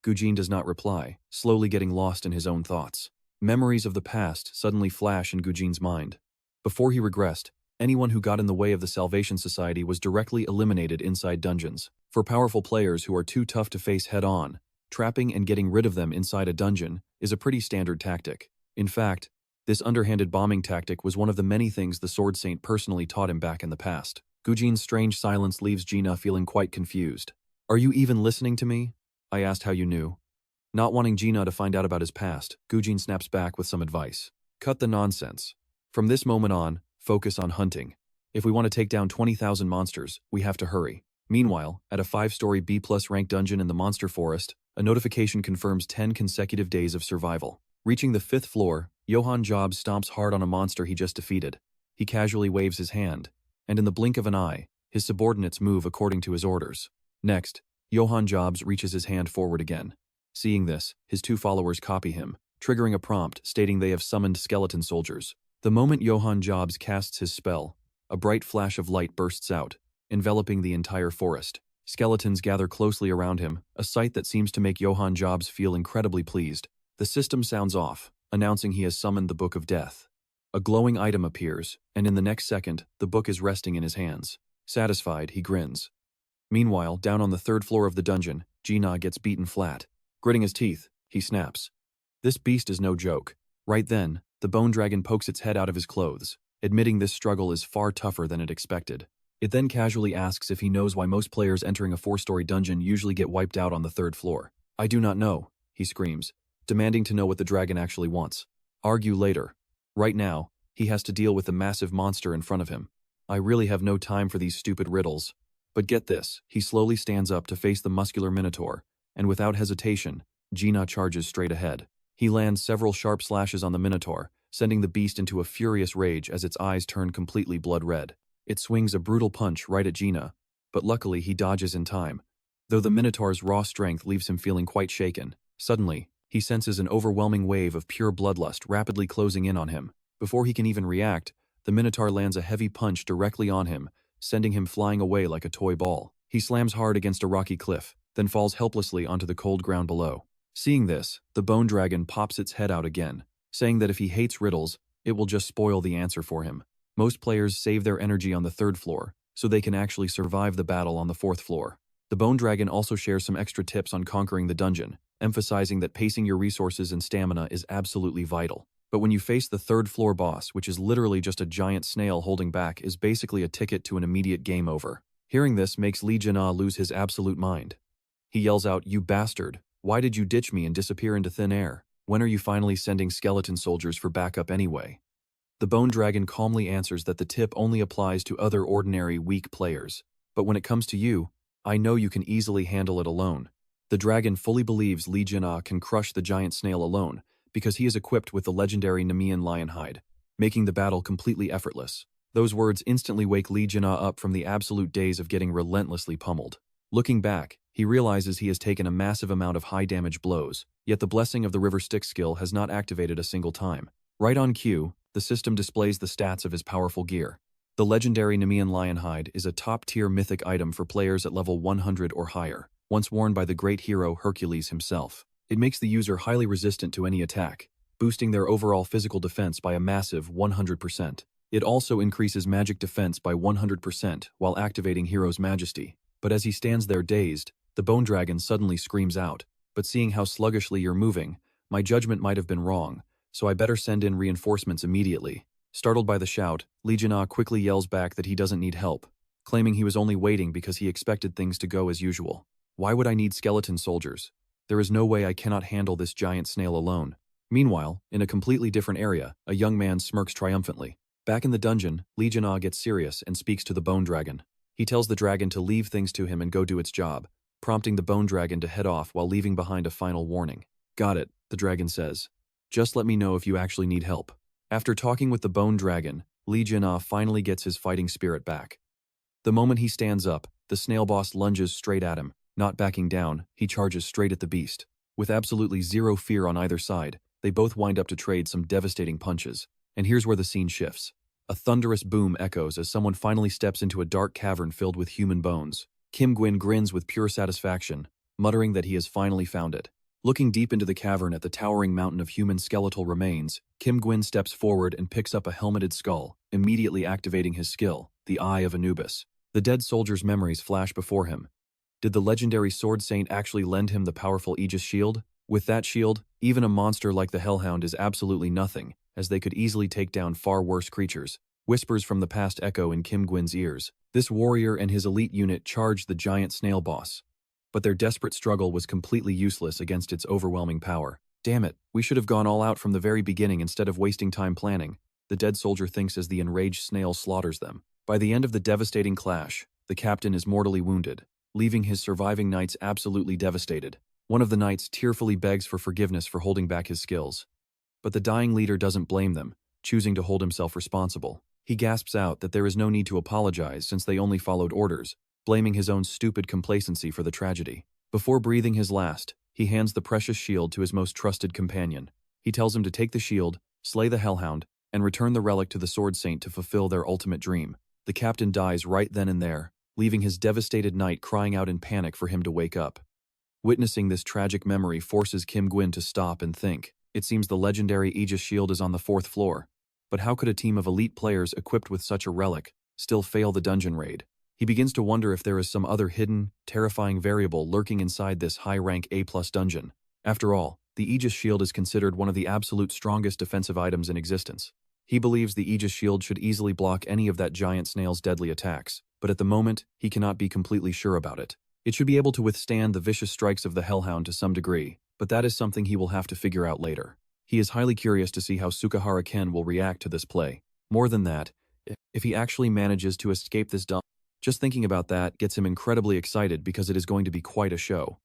Woo-jin does not reply, slowly getting lost in his own thoughts. Memories of the past suddenly flash in Woo-jin's mind. Before he regressed, anyone who got in the way of the Salvation Society was directly eliminated inside dungeons. For powerful players who are too tough to face head-on, trapping and getting rid of them inside a dungeon is a pretty standard tactic. In fact, this underhanded bombing tactic was one of the many things the Sword Saint personally taught him back in the past. Woo-jin's strange silence leaves Jina feeling quite confused. "Are you even listening to me?" I asked how you knew. Not wanting Jina to find out about his past, Woo-jin snaps back with some advice. "Cut the nonsense. From this moment on, focus on hunting. If we want to take down 20,000 monsters, we have to hurry. Meanwhile, at a 5-story B+ rank dungeon in the monster forest, a notification confirms 10 consecutive days of survival. Reaching the 5th floor, Johann Jobs stomps hard on a monster he just defeated. He casually waves his hand, and in the blink of an eye, his subordinates move according to his orders. Next, Johann Jobs reaches his hand forward again. Seeing this, his 2 followers copy him, triggering a prompt stating they have summoned skeleton soldiers. The moment Johann Jobs casts his spell, a bright flash of light bursts out, enveloping the entire forest. Skeletons gather closely around him, a sight that seems to make Johann Jobs feel incredibly pleased. The system sounds off, announcing he has summoned the Book of Death. A glowing item appears, and in the next second, the book is resting in his hands. Satisfied, he grins. Meanwhile, down on the 3rd floor of the dungeon, Gina gets beaten flat. Gritting his teeth, he snaps. This beast is no joke. Right then, the bone dragon pokes its head out of his clothes, admitting this struggle is far tougher than it expected. It then casually asks if he knows why most players entering a 4-story dungeon usually get wiped out on the 3rd floor. I do not know, he screams, demanding to know what the dragon actually wants. Argue later. Right now, he has to deal with the massive monster in front of him. I really have no time for these stupid riddles. But get this, he slowly stands up to face the muscular minotaur, and without hesitation, Gina charges straight ahead. He lands several sharp slashes on the minotaur, sending the beast into a furious rage as its eyes turn completely blood red. It swings a brutal punch right at Gina, but luckily he dodges in time, though the minotaur's raw strength leaves him feeling quite shaken. Suddenly, he senses an overwhelming wave of pure bloodlust rapidly closing in on him. Before he can even react, the minotaur lands a heavy punch directly on him, sending him flying away like a toy ball. He slams hard against a rocky cliff, then falls helplessly onto the cold ground below. Seeing this, the bone dragon pops its head out again, saying that if he hates riddles, it will just spoil the answer for him. Most players save their energy on the 3rd floor, so they can actually survive the battle on the 4th floor. The bone dragon also shares some extra tips on conquering the dungeon, emphasizing that pacing your resources and stamina is absolutely vital. But when you face the 3rd floor boss, which is literally just a giant snail holding back, is basically a ticket to an immediate game over. Hearing this makes Lee Jin-ah lose his absolute mind. He yells out, "You bastard! Why did you ditch me and disappear into thin air? When are you finally sending skeleton soldiers for backup anyway?" The bone dragon calmly answers that the tip only applies to other ordinary, weak players. But when it comes to you, I know you can easily handle it alone. The dragon fully believes Lee Jin-ah can crush the giant snail alone, because he is equipped with the legendary Nemean lion hide, making the battle completely effortless. Those words instantly wake Lee Jin-ah up from the absolute daze of getting relentlessly pummeled. Looking back, he realizes he has taken a massive amount of high-damage blows, yet the blessing of the River Stick skill has not activated a single time. Right on cue, the system displays the stats of his powerful gear. The legendary Nemean lion hide is a top-tier mythic item for players at level 100 or higher, once worn by the great hero Hercules himself. It makes the user highly resistant to any attack, boosting their overall physical defense by a massive 100%. It also increases magic defense by 100% while activating Hero's Majesty. But as he stands there dazed, the bone dragon suddenly screams out, "But seeing how sluggishly you're moving, my judgment might have been wrong, so I better send in reinforcements immediately." Startled by the shout, Lee Jin-ah quickly yells back that he doesn't need help, claiming he was only waiting because he expected things to go as usual. "Why would I need skeleton soldiers? There is no way I cannot handle this giant snail alone." Meanwhile, in a completely different area, a young man smirks triumphantly. Back in the dungeon, Lee Jin-ah gets serious and speaks to the bone dragon. He tells the dragon to leave things to him and go do its job, prompting the bone dragon to head off while leaving behind a final warning. "Got it," the dragon says. "Just let me know if you actually need help." After talking with the bone dragon, Lee Jin-ah finally gets his fighting spirit back. The moment he stands up, the snail boss lunges straight at him. Not backing down, he charges straight at the beast. With absolutely zero fear on either side, they both wind up to trade some devastating punches. And here's where the scene shifts. A thunderous boom echoes as someone finally steps into a dark cavern filled with human bones. Kim Gwyn grins with pure satisfaction, muttering that he has finally found it. Looking deep into the cavern at the towering mountain of human skeletal remains, Kim Gwyn steps forward and picks up a helmeted skull, immediately activating his skill, the Eye of Anubis. The dead soldier's memories flash before him. Did the legendary Sword Saint actually lend him the powerful Aegis shield? With that shield, even a monster like the Hellhound is absolutely nothing, as they could easily take down far worse creatures. Whispers from the past echo in Kim Gwyn's ears. This warrior and his elite unit charged the giant snail boss, but their desperate struggle was completely useless against its overwhelming power. "Damn it, we should have gone all out from the very beginning instead of wasting time planning," the dead soldier thinks as the enraged snail slaughters them. By By the end of the devastating clash, the captain is mortally wounded, leaving his surviving knights absolutely devastated. One of the knights tearfully begs for forgiveness for holding back his skills. But the dying leader doesn't blame them, choosing to hold himself responsible. He gasps out that there is no need to apologize since they only followed orders, blaming his own stupid complacency for the tragedy. Before breathing his last, he hands the precious shield to his most trusted companion. He tells him to take the shield, slay the Hellhound, and return the relic to the Sword Saint to fulfill their ultimate dream. The captain dies right then and there, leaving his devastated knight crying out in panic for him to wake up. Witnessing this tragic memory forces Kim Gwyn to stop and think. It seems the legendary Aegis shield is on the 4th floor. But how could a team of elite players equipped with such a relic still fail the dungeon raid? He begins to wonder if there is some other hidden, terrifying variable lurking inside this high-rank A+ dungeon. After all, the Aegis shield is considered one of the absolute strongest defensive items in existence. He believes the Aegis shield should easily block any of that giant snail's deadly attacks, but at the moment, he cannot be completely sure about it. It should be able to withstand the vicious strikes of the Hellhound to some degree, but that is something he will have to figure out later. He is highly curious to see how Sukahara Ken will react to this play. More than that, if he actually manages to escape this dump, just thinking about that gets him incredibly excited because it is going to be quite a show.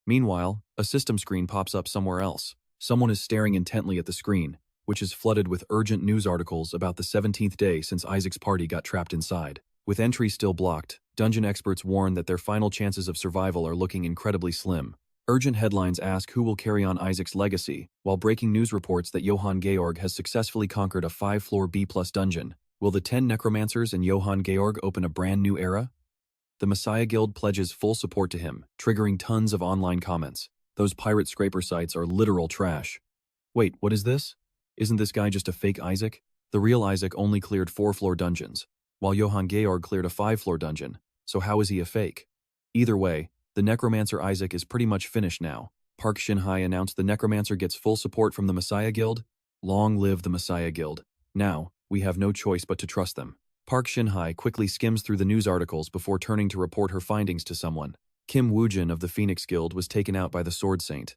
Meanwhile, a system screen pops up somewhere else. Someone is staring intently at the screen, which is flooded with urgent news articles about the 17th day since Isaac's party got trapped inside. With entries still blocked, dungeon experts warn that their final chances of survival are looking incredibly slim. Urgent headlines ask who will carry on Isaac's legacy, while breaking news reports that Johann Georg has successfully conquered a 5-floor B+ dungeon. Will the 10 necromancers and Johann Georg open a brand new era? The Messiah Guild pledges full support to him, triggering tons of online comments. Those pirate scraper sites are literal trash. Wait, what is this? Isn't this guy just a fake Isaac? The real Isaac only cleared 4-floor dungeons, while Johann Georg cleared a 5-floor dungeon, so how is he a fake? Either way, the Necromancer Isaac is pretty much finished now. Park Shin-hye announced the Necromancer gets full support from the Messiah Guild. Long live the Messiah Guild. Now, we have no choice but to trust them. Park Shin-hye quickly skims through the news articles before turning to report her findings to someone. Kim Woo-jin of the Phoenix Guild was taken out by the Sword Saint.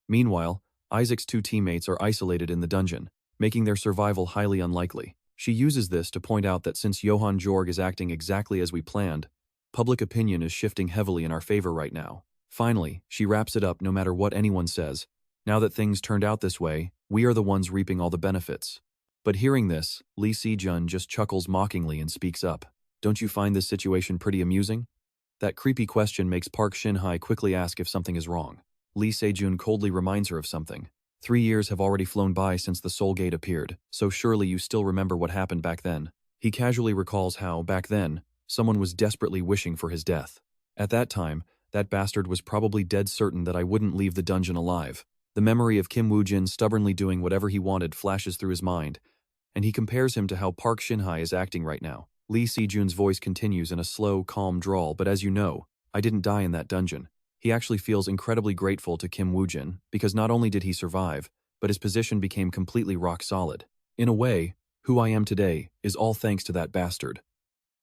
Meanwhile, Isaac's 2 teammates are isolated in the dungeon, making their survival highly unlikely. She uses this to point out that since Johann Georg is acting exactly as we planned, public opinion is shifting heavily in our favor right now. Finally, she wraps it up no matter what anyone says. Now that things turned out this way, we are the ones reaping all the benefits. But hearing this, Se-jun just chuckles mockingly and speaks up. Don't you find this situation pretty amusing? That creepy question makes Park Shin-hye quickly ask if something is wrong. Se-jun coldly reminds her of something. 3 years have already flown by since the Soul Gate appeared, so surely you still remember what happened back then. He casually recalls how, back then, someone was desperately wishing for his death. At that time, that bastard was probably dead certain that I wouldn't leave the dungeon alive. The memory of Kim Woo-jin stubbornly doing whatever he wanted flashes through his mind, and he compares him to how Park Shin-hye is acting right now. Se-jun's voice continues in a slow, calm drawl, but as you know, I didn't die in that dungeon. He actually feels incredibly grateful to Kim Woo-jin because not only did he survive, but his position became completely rock solid. In a way, who I am today is all thanks to that bastard.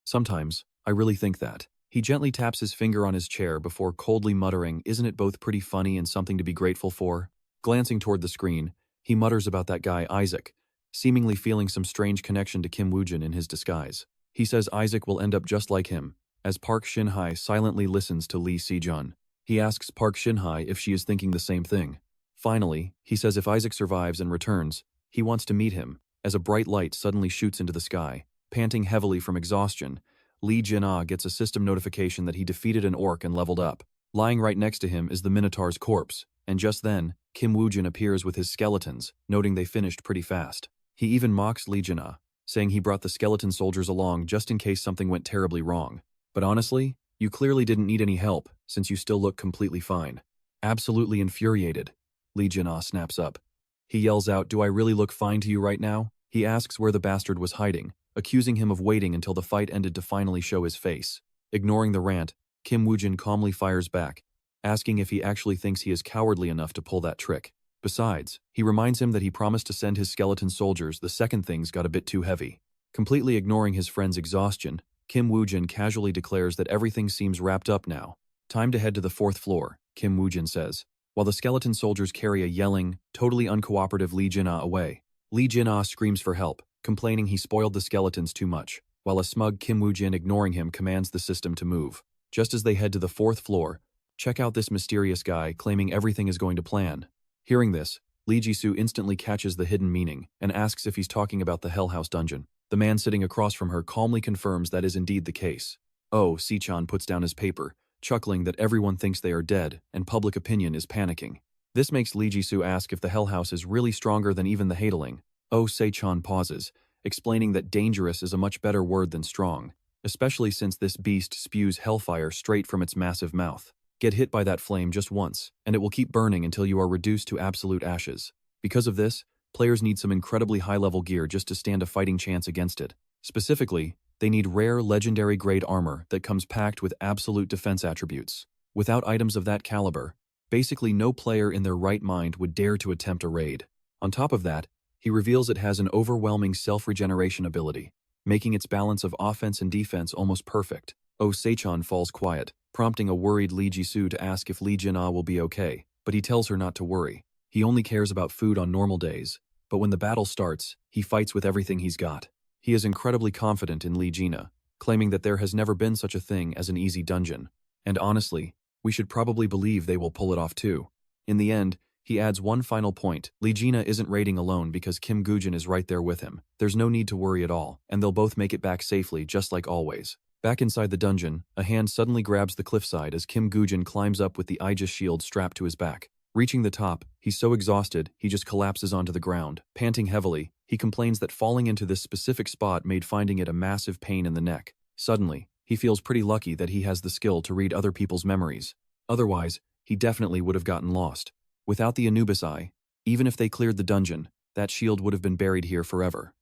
Sometimes, I really think that. He gently taps his finger on his chair before coldly muttering, isn't it both pretty funny and something to be grateful for? Glancing toward the screen, he mutters about that guy Isaac, seemingly feeling some strange connection to Kim Woo-jin in his disguise. He says Isaac will end up just like him, as Park Shin-hye silently listens to Se-jun. He asks Park Shin-hye if she is thinking the same thing. Finally, he says if Isaac survives and returns, he wants to meet him, as a bright light suddenly shoots into the sky. Panting heavily from exhaustion, Lee Jin-ah gets a system notification that he defeated an orc and leveled up. Lying right next to him is the Minotaur's corpse, and just then, Kim Woo-jin appears with his skeletons, noting they finished pretty fast. He even mocks Lee Jin-ah, saying he brought the skeleton soldiers along just in case something went terribly wrong. But honestly, you clearly didn't need any help, since you still look completely fine. Absolutely infuriated, Lee Jin-ah snaps up. He yells out, do I really look fine to you right now? He asks where the bastard was hiding, accusing him of waiting until the fight ended to finally show his face. Ignoring the rant, Kim Woo-jin calmly fires back, asking if he actually thinks he is cowardly enough to pull that trick. Besides, he reminds him that he promised to send his skeleton soldiers the second things got a bit too heavy. Completely ignoring his friend's exhaustion, Kim Woo-jin casually declares that everything seems wrapped up now. Time to head to the 4th floor, Kim Woo-jin says, while the skeleton soldiers carry a yelling, totally uncooperative Lee Jin-ah away. Lee Jin-ah screams for help, complaining he spoiled the skeletons too much. while a smug Kim Woo-jin ignoring him commands the system to move. Just as they head to the 4th floor, check out this mysterious guy claiming everything is going to plan. Hearing this, Lee Ji-soo instantly catches the hidden meaning and asks if he's talking about the Hell House dungeon. The man sitting across from her calmly confirms that is indeed the case. Oh, Se-chan puts down his paper, chuckling that everyone thinks they are dead and public opinion is panicking. This makes Lee Ji-soo ask if the Hell House is really stronger than even the Hadeling. Oh, Se-chan pauses, explaining that dangerous is a much better word than strong, especially since this beast spews hellfire straight from its massive mouth. Get hit by that flame just once, and it will keep burning until you are reduced to absolute ashes. Because of this, players need some incredibly high-level gear just to stand a fighting chance against it. Specifically, they need rare legendary-grade armor that comes packed with absolute defense attributes. Without items of that caliber, basically no player in their right mind would dare to attempt a raid. On top of that, he reveals it has an overwhelming self-regeneration ability, making its balance of offense and defense almost perfect. Oh, Se-chan falls quiet, prompting a worried Lee Ji-soo to ask if Lee Jin-ah will be okay, but he tells her not to worry. He only cares about food on normal days, but when the battle starts, he fights with everything he's got. He is incredibly confident in Lee Jin-ah, claiming that there has never been such a thing as an easy dungeon. And honestly, we should probably believe they will pull it off too. In the end, he adds one final point. Lee Jin-ah isn't raiding alone because Kim Woo-jin is right there with him. There's no need to worry at all, and they'll both make it back safely just like always. Back inside the dungeon, a hand suddenly grabs the cliffside as Kim Woo-jin climbs up with the Aegis shield strapped to his back. Reaching the top, he's so exhausted, he just collapses onto the ground. Panting heavily, he complains that falling into this specific spot made finding it a massive pain in the neck. Suddenly, he feels pretty lucky that he has the skill to read other people's memories. Otherwise, he definitely would have gotten lost. Without the Anubis Eye, even if they cleared the dungeon, that shield would have been buried here forever.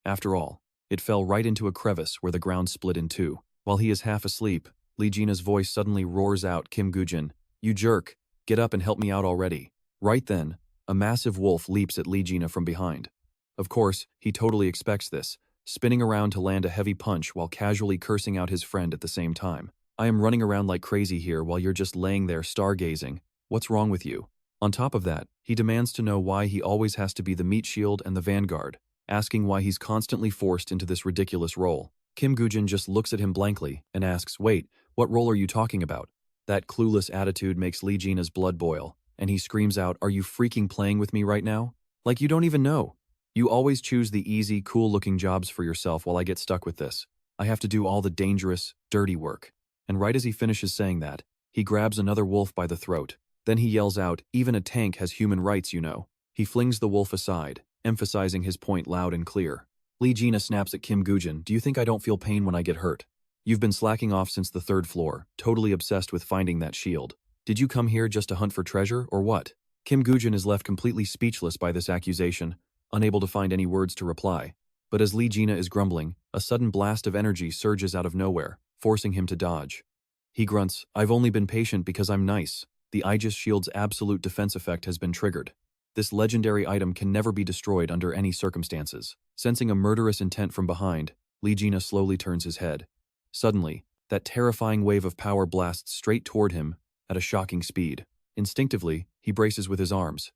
After all, it fell right into a crevice where the ground split in two. While he is half asleep, Lee Jin-ah's voice suddenly roars out, "Kim Woo-jin, you jerk! Get up and help me out already." Right then, a massive wolf leaps at Lee Jin-ah from behind. Of course, he totally expects this, spinning around to land a heavy punch while casually cursing out his friend at the same time. "I am running around like crazy here while you're just laying there stargazing. What's wrong with you?" On top of that, he demands to know why he always has to be the meat shield and the vanguard, asking why he's constantly forced into this ridiculous role. Kim Woo-jin just looks at him blankly and asks, "Wait, what role are you talking about?" That clueless attitude makes Lee Jin-ah's blood boil, and he screams out, "Are you freaking playing with me right now? Like you don't even know. You always choose the easy, cool-looking jobs for yourself while I get stuck with this. I have to do all the dangerous, dirty work." And right as he finishes saying that, he grabs another wolf by the throat. Then he yells out, "Even a tank has human rights, you know." He flings the wolf aside, emphasizing his point loud and clear. Lee Jin-ah snaps at Kim Woo-jin, "Do you think I don't feel pain when I get hurt? You've been slacking off since the 3rd floor, totally obsessed with finding that shield. Did you come here just to hunt for treasure, or what?" Kim Woo-jin is left completely speechless by this accusation, unable to find any words to reply. But as Lee Jin-ah is grumbling, a sudden blast of energy surges out of nowhere, forcing him to dodge. He grunts, "I've only been patient because I'm nice. The Aegis shield's absolute defense effect has been triggered. This legendary item can never be destroyed under any circumstances." Sensing a murderous intent from behind, Lee Jin-ah slowly turns his head. Suddenly, that terrifying wave of power blasts straight toward him at a shocking speed. Instinctively, he braces with his arms.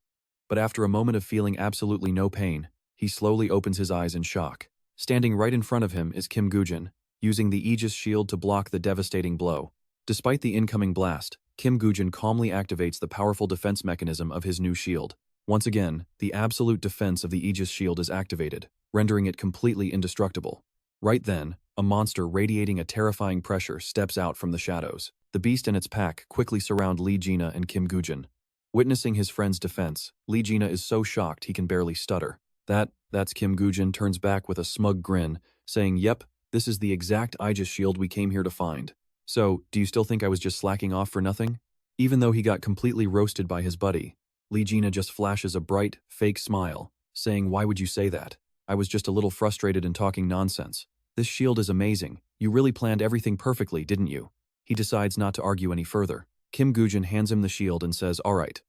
But after a moment of feeling absolutely no pain, he slowly opens his eyes in shock. Standing right in front of him is Kim Woo-jin, using the Aegis shield to block the devastating blow. Despite the incoming blast, Kim Woo-jin calmly activates the powerful defense mechanism of his new shield. Once again, the absolute defense of the Aegis shield is activated, rendering it completely indestructible. Right then, a monster radiating a terrifying pressure steps out from the shadows. The beast and its pack quickly surround Lee Jin-ah and Kim Woo-jin. Witnessing his friend's defense, Lee Jin-ah is so shocked he can barely stutter. That's Kim Woo-jin turns back with a smug grin, saying, "Yep, this is the exact Aegis shield we came here to find. So, do you still think I was just slacking off for nothing?" Even though he got completely roasted by his buddy, Lee Jin-ah just flashes a bright, fake smile, saying, "Why would you say that? I was just a little frustrated and talking nonsense. This shield is amazing. You really planned everything perfectly, didn't you?" He decides not to argue any further. Kim Woo-jin hands him the shield and says, "All right.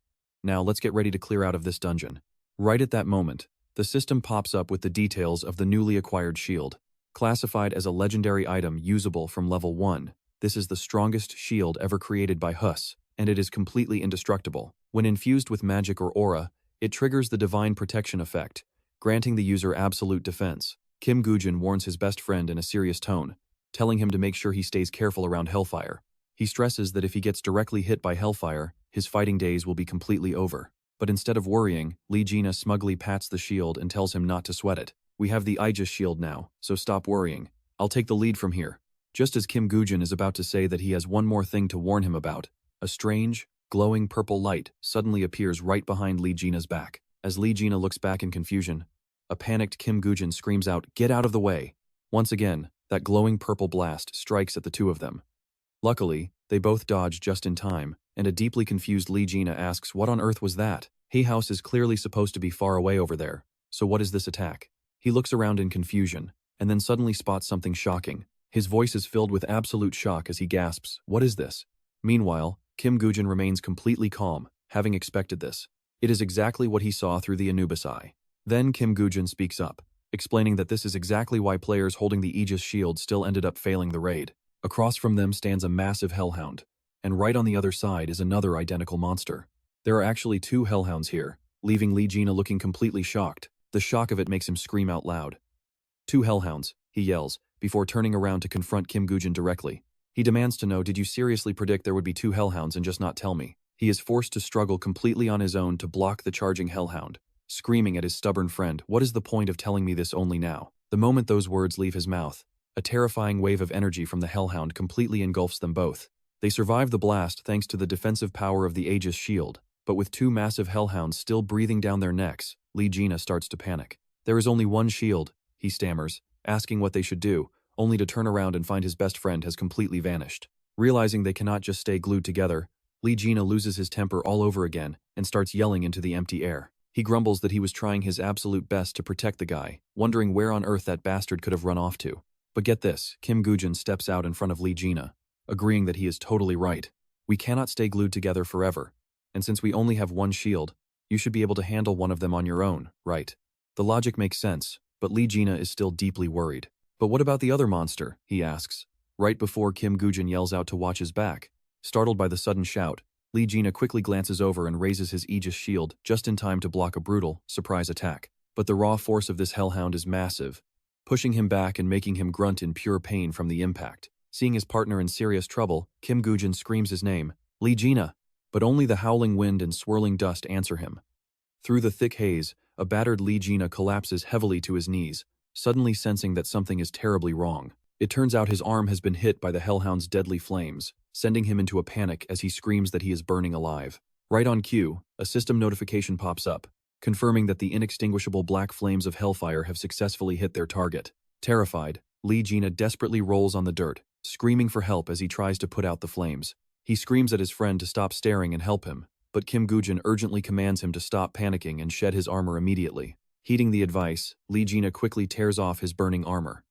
Now let's get ready to clear out of this dungeon." Right at that moment, the system pops up with the details of the newly acquired shield. Classified as a legendary item usable from level 1, this is the strongest shield ever created by Hus, and it is completely indestructible. When infused with magic or aura, it triggers the divine protection effect, granting the user absolute defense. Kim Goo-jin warns his best friend in a serious tone, telling him to make sure he stays careful around Hellfire. He stresses that if he gets directly hit by Hellfire, his fighting days will be completely over. But instead of worrying, Lee Jina smugly pats the shield and tells him not to sweat it. We have the Aegis shield now, so stop worrying. I'll take the lead from here. Just as Kim Goo-jin is about to say that he has one more thing to warn him about, a strange, glowing purple light suddenly appears right behind Lee Jina's back. As Lee Jina looks back in confusion, a panicked Kim Goo-jin screams out, "Get out of the way!" Once again, that glowing purple blast strikes at the two of them. Luckily, they both dodge just in time, and a deeply confused Lee Jina asks, "What on earth was that? Hay House is clearly supposed to be far away over there, so what is this attack?" He looks around in confusion, and then suddenly spots something shocking. His voice is filled with absolute shock as he gasps, "What is this?" Meanwhile, Kim Goo-jin remains completely calm, having expected this. It is exactly what he saw through the Anubis eye. Then Kim Goo-jin speaks up, explaining that this is exactly why players holding the Aegis shield still ended up failing the raid. Across from them stands a massive hellhound, and right on the other side is another identical monster. There are actually two hellhounds here, leaving Lee Jina looking completely shocked. The shock of it makes him scream out loud. "Two hellhounds," he yells, before turning around to confront Kim Goo-jin directly. He demands to know, "Did you seriously predict there would be two hellhounds and just not tell me?" He is forced to struggle completely on his own to block the charging hellhound, screaming at his stubborn friend, "What is the point of telling me this only now?" The moment those words leave his mouth, a terrifying wave of energy from the hellhound completely engulfs them both. They survive the blast thanks to the defensive power of the Aegis shield, but with two massive hellhounds still breathing down their necks, Lee Jina starts to panic. "There is only one shield," he stammers, asking what they should do, only to turn around and find his best friend has completely vanished. Realizing they cannot just stay glued together, Lee Jina loses his temper all over again and starts yelling into the empty air. He grumbles that he was trying his absolute best to protect the guy, wondering where on earth that bastard could have run off to. But get this, Kim Goo-jin steps out in front of Lee Jina, agreeing that he is totally right. "We cannot stay glued together forever, and since we only have one shield, you should be able to handle one of them on your own, right?" The logic makes sense, but Lee Jina is still deeply worried. "But what about the other monster?" he asks, right before Kim Goo-jin yells out to watch his back. Startled by the sudden shout, Lee Jina quickly glances over and raises his Aegis shield just in time to block a brutal, surprise attack. But the raw force of this hellhound is massive, pushing him back and making him grunt in pure pain from the impact. Seeing his partner in serious trouble, Kim Goo-jin screams his name, "Lee Jina!" But only the howling wind and swirling dust answer him. Through the thick haze, a battered Lee Jina collapses heavily to his knees, suddenly sensing that something is terribly wrong. It turns out his arm has been hit by the hellhound's deadly flames, sending him into a panic as he screams that he is burning alive. Right on cue, a system notification pops up, confirming that the inextinguishable black flames of hellfire have successfully hit their target. Terrified, Lee Jina desperately rolls on the dirt, screaming for help as he tries to put out the flames. He screams at his friend to stop staring and help him, but Kim Goo-jin urgently commands him to stop panicking and shed his armor immediately. Heeding the advice, Lee Jina quickly tears off his burning armor.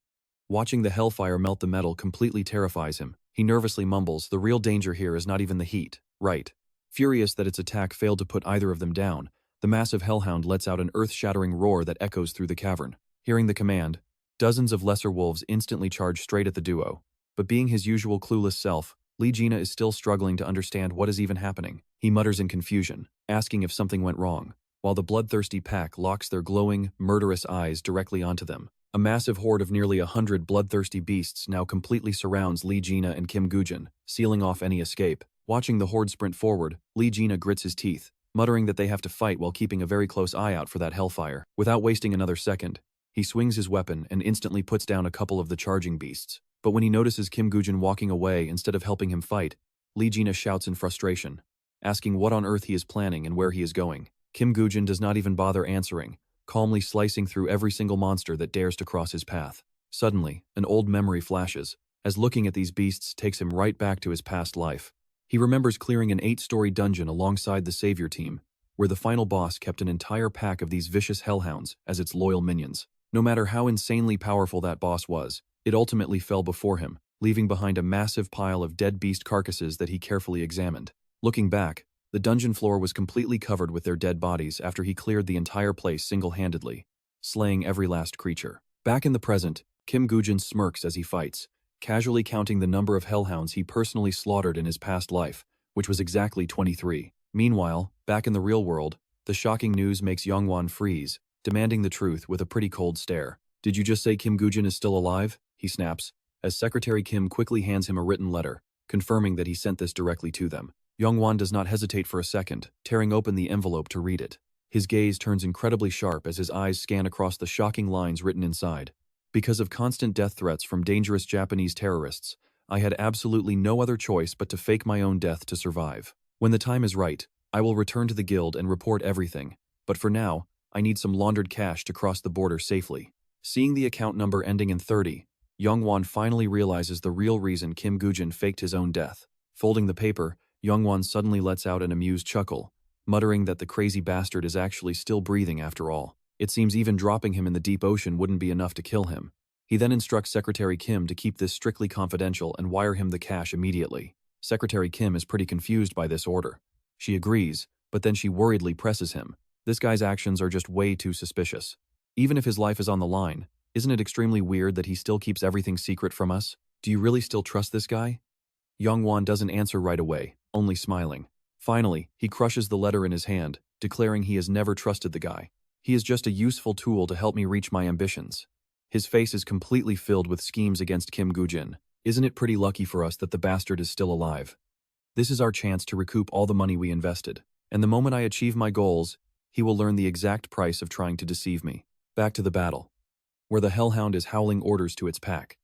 Watching the hellfire melt the metal completely terrifies him. He nervously mumbles, "The real danger here is not even the heat, right?" Furious that its attack failed to put either of them down, the massive hellhound lets out an earth-shattering roar that echoes through the cavern. Hearing the command, dozens of lesser wolves instantly charge straight at the duo. But being his usual clueless self, Lee Jina is still struggling to understand what is even happening. He mutters in confusion, asking if something went wrong, while the bloodthirsty pack locks their glowing, murderous eyes directly onto them. A massive horde of nearly 100 bloodthirsty beasts now completely surrounds Lee Jina and Kim Goo-jin, sealing off any escape. Watching the horde sprint forward, Lee Jina grits his teeth, muttering that they have to fight while keeping a very close eye out for that hellfire. Without wasting another second, he swings his weapon and instantly puts down a couple of the charging beasts. But when he notices Kim Goo-jin walking away instead of helping him fight, Lee Jina shouts in frustration, asking what on earth he is planning and where he is going. Kim Goo-jin does not even bother answering, calmly slicing through every single monster that dares to cross his path. Suddenly, an old memory flashes, as looking at these beasts takes him right back to his past life. He remembers clearing an 8-story dungeon alongside the Savior team, where the final boss kept an entire pack of these vicious hellhounds as its loyal minions. No matter how insanely powerful that boss was, it ultimately fell before him, leaving behind a massive pile of dead beast carcasses that he carefully examined. Looking back, the dungeon floor was completely covered with their dead bodies after he cleared the entire place single-handedly, slaying every last creature. Back in the present, Kim Goo-jin smirks as he fights, casually counting the number of hellhounds he personally slaughtered in his past life, which was exactly 23. Meanwhile, back in the real world, the shocking news makes Yongwon freeze, demanding the truth with a pretty cold stare. Did you just say Kim Goo-jin is still alive? He snaps, as Secretary Kim quickly hands him a written letter, confirming that he sent this directly to them. Young-won does not hesitate for a second, tearing open the envelope to read it. His gaze turns incredibly sharp as his eyes scan across the shocking lines written inside. Because of constant death threats from dangerous Japanese terrorists, I had absolutely no other choice but to fake my own death to survive. When the time is right, I will return to the guild and report everything, but for now, I need some laundered cash to cross the border safely. Seeing the account number ending in 30, Young-won finally realizes the real reason Kim Goo-jin faked his own death. Folding the paper, Young-won suddenly lets out an amused chuckle, muttering that the crazy bastard is actually still breathing after all. It seems even dropping him in the deep ocean wouldn't be enough to kill him. He then instructs Secretary Kim to keep this strictly confidential and wire him the cash immediately. Secretary Kim is pretty confused by this order. She agrees, but then she worriedly presses him. This guy's actions are just way too suspicious. Even if his life is on the line, isn't it extremely weird that he still keeps everything secret from us? Do you really still trust this guy? Young-won doesn't answer right away, only smiling. Finally, he crushes the letter in his hand, declaring he has never trusted the guy. He is just a useful tool to help me reach my ambitions. His face is completely filled with schemes against Kim Goo-jin. Isn't it pretty lucky for us that the bastard is still alive? This is our chance to recoup all the money we invested. And the moment I achieve my goals, he will learn the exact price of trying to deceive me. Back to the battle, where the Hellhound is howling orders to its pack.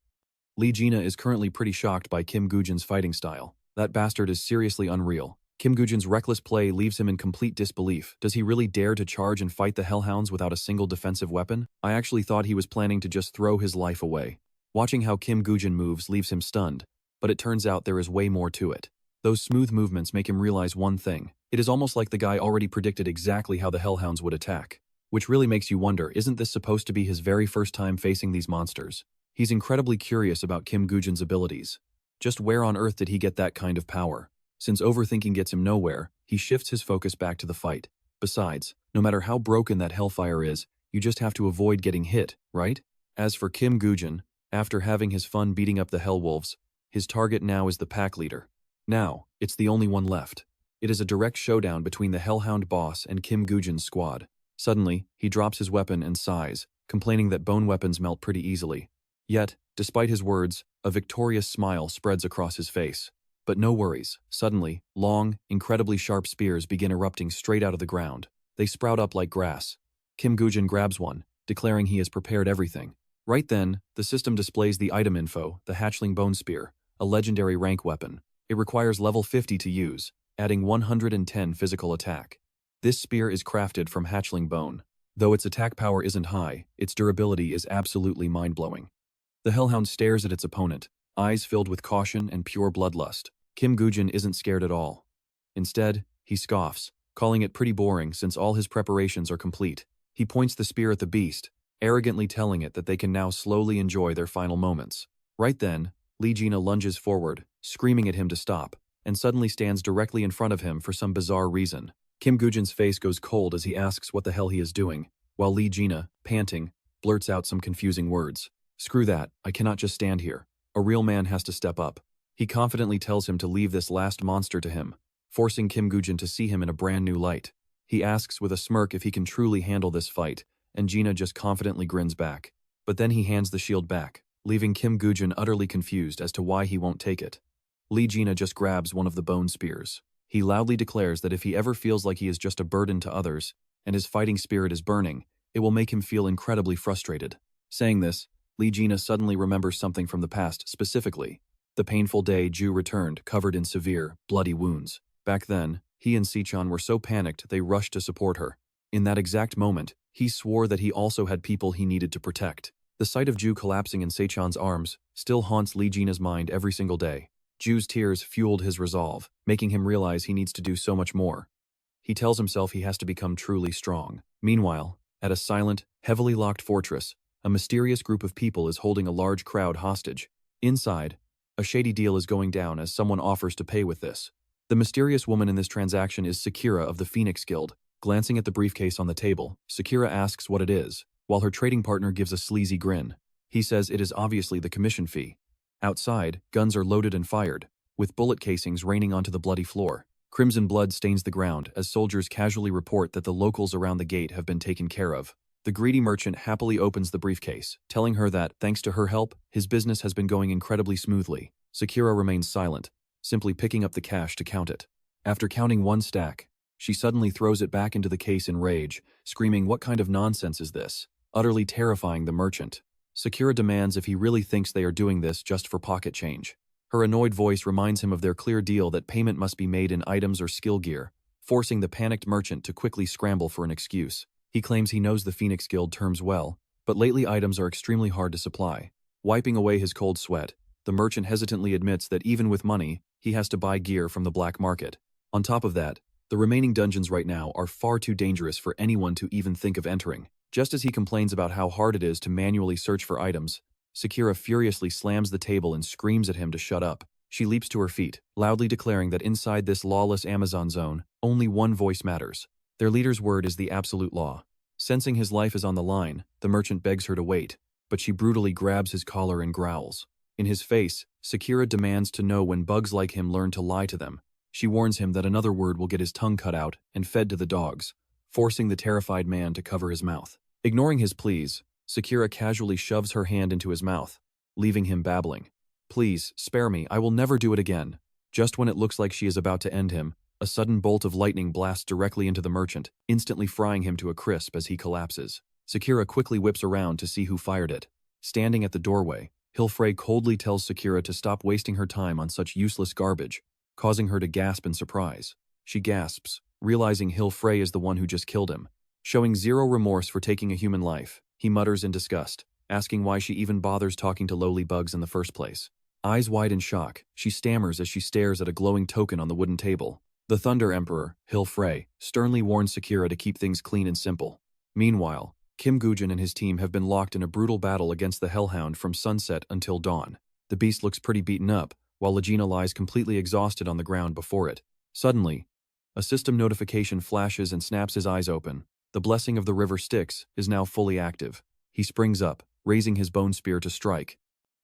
Lee Jina is currently pretty shocked by Kim Goo-jin's fighting style. That bastard is seriously unreal. Kim Goo-jin's reckless play leaves him in complete disbelief. Does he really dare to charge and fight the Hellhounds without a single defensive weapon? I actually thought he was planning to just throw his life away. Watching how Kim Goo-jin moves leaves him stunned, but it turns out there is way more to it. Those smooth movements make him realize one thing. It is almost like the guy already predicted exactly how the Hellhounds would attack. Which really makes you wonder, isn't this supposed to be his very first time facing these monsters? He's incredibly curious about Kim Goo-jin's abilities. Just where on earth did he get that kind of power? Since overthinking gets him nowhere, he shifts his focus back to the fight. Besides, no matter how broken that hellfire is, you just have to avoid getting hit, right? As for Kim Goo-jin, after having his fun beating up the Hellwolves, his target now is the pack leader. Now, it's the only one left. It is a direct showdown between the Hellhound boss and Kim Goo-jin's squad. Suddenly, he drops his weapon and sighs, complaining that bone weapons melt pretty easily. Yet, despite his words, a victorious smile spreads across his face. But no worries. Suddenly, long, incredibly sharp spears begin erupting straight out of the ground. They sprout up like grass. Kim Goo-jin grabs one, declaring he has prepared everything. Right then, the system displays the item info, the Hatchling Bone Spear, a legendary rank weapon. It requires level 50 to use, adding 110 physical attack. This spear is crafted from hatchling bone. Though its attack power isn't high, its durability is absolutely mind-blowing. The Hellhound stares at its opponent, eyes filled with caution and pure bloodlust. Kim Goo-jin isn't scared at all. Instead, he scoffs, calling it pretty boring since all his preparations are complete. He points the spear at the beast, arrogantly telling it that they can now slowly enjoy their final moments. Right then, Lee Jina lunges forward, screaming at him to stop, and suddenly stands directly in front of him for some bizarre reason. Kim Goo-jin's face goes cold as he asks what the hell he is doing, while Lee Jina, panting, blurts out some confusing words. Screw that, I cannot just stand here. A real man has to step up. He confidently tells him to leave this last monster to him, forcing Kim Goo-jin to see him in a brand new light. He asks with a smirk if he can truly handle this fight, and Jina just confidently grins back. But then he hands the shield back, leaving Kim Goo-jin utterly confused as to why he won't take it. Lee Jina just grabs one of the bone spears. He loudly declares that if he ever feels like he is just a burden to others, and his fighting spirit is burning, it will make him feel incredibly frustrated. Saying this, Lee Jina suddenly remembers something from the past, specifically the painful day Ju returned covered in severe, bloody wounds. Back then, he and Se-jun were so panicked they rushed to support her. In that exact moment, he swore that he also had people he needed to protect. The sight of Ju collapsing in Se-jun's arms still haunts Lee Jina's mind every single day. Ju's tears fueled his resolve, making him realize he needs to do so much more. He tells himself he has to become truly strong. Meanwhile, at a silent, heavily locked fortress, a mysterious group of people is holding a large crowd hostage. Inside, a shady deal is going down as someone offers to pay with this. The mysterious woman in this transaction is Sakura of the Phoenix Guild. Glancing at the briefcase on the table, Sakura asks what it is, while her trading partner gives a sleazy grin. He says it is obviously the commission fee. Outside, guns are loaded and fired, with bullet casings raining onto the bloody floor. Crimson blood stains the ground as soldiers casually report that the locals around the gate have been taken care of. The greedy merchant happily opens the briefcase, telling her that, thanks to her help, his business has been going incredibly smoothly. Sakura remains silent, simply picking up the cash to count it. After counting one stack, she suddenly throws it back into the case in rage, screaming, "What kind of nonsense is this?" Utterly terrifying the merchant. Sakura demands if he really thinks they are doing this just for pocket change. Her annoyed voice reminds him of their clear deal that payment must be made in items or skill gear, forcing the panicked merchant to quickly scramble for an excuse. He claims he knows the Phoenix Guild terms well, but lately items are extremely hard to supply. Wiping away his cold sweat, the merchant hesitantly admits that even with money, he has to buy gear from the black market. On top of that, the remaining dungeons right now are far too dangerous for anyone to even think of entering. Just as he complains about how hard it is to manually search for items, Sakura furiously slams the table and screams at him to shut up. She leaps to her feet, loudly declaring that inside this lawless Amazon zone, only one voice matters. Their leader's word is the absolute law. Sensing his life is on the line, the merchant begs her to wait, but she brutally grabs his collar and growls. In his face, Sakura demands to know when bugs like him learn to lie to them. She warns him that another word will get his tongue cut out and fed to the dogs, forcing the terrified man to cover his mouth. Ignoring his pleas, Sakura casually shoves her hand into his mouth, leaving him babbling. "Please, spare me, I will never do it again." Just when it looks like she is about to end him, a sudden bolt of lightning blasts directly into the merchant, instantly frying him to a crisp as he collapses. Sakura quickly whips around to see who fired it. Standing at the doorway, Hilfrey coldly tells Sakura to stop wasting her time on such useless garbage, causing her to gasp in surprise. She gasps, realizing Hilfrey is the one who just killed him. Showing zero remorse for taking a human life, he mutters in disgust, asking why she even bothers talking to lowly bugs in the first place. Eyes wide in shock, she stammers as she stares at a glowing token on the wooden table. The Thunder Emperor, Hilfrey, sternly warns Sakura to keep things clean and simple. Meanwhile, Kim Gujin and his team have been locked in a brutal battle against the Hellhound from sunset until dawn. The beast looks pretty beaten up, while Legina lies completely exhausted on the ground before it. Suddenly, a system notification flashes and snaps his eyes open. The Blessing of the River Styx is now fully active. He springs up, raising his bone spear to strike.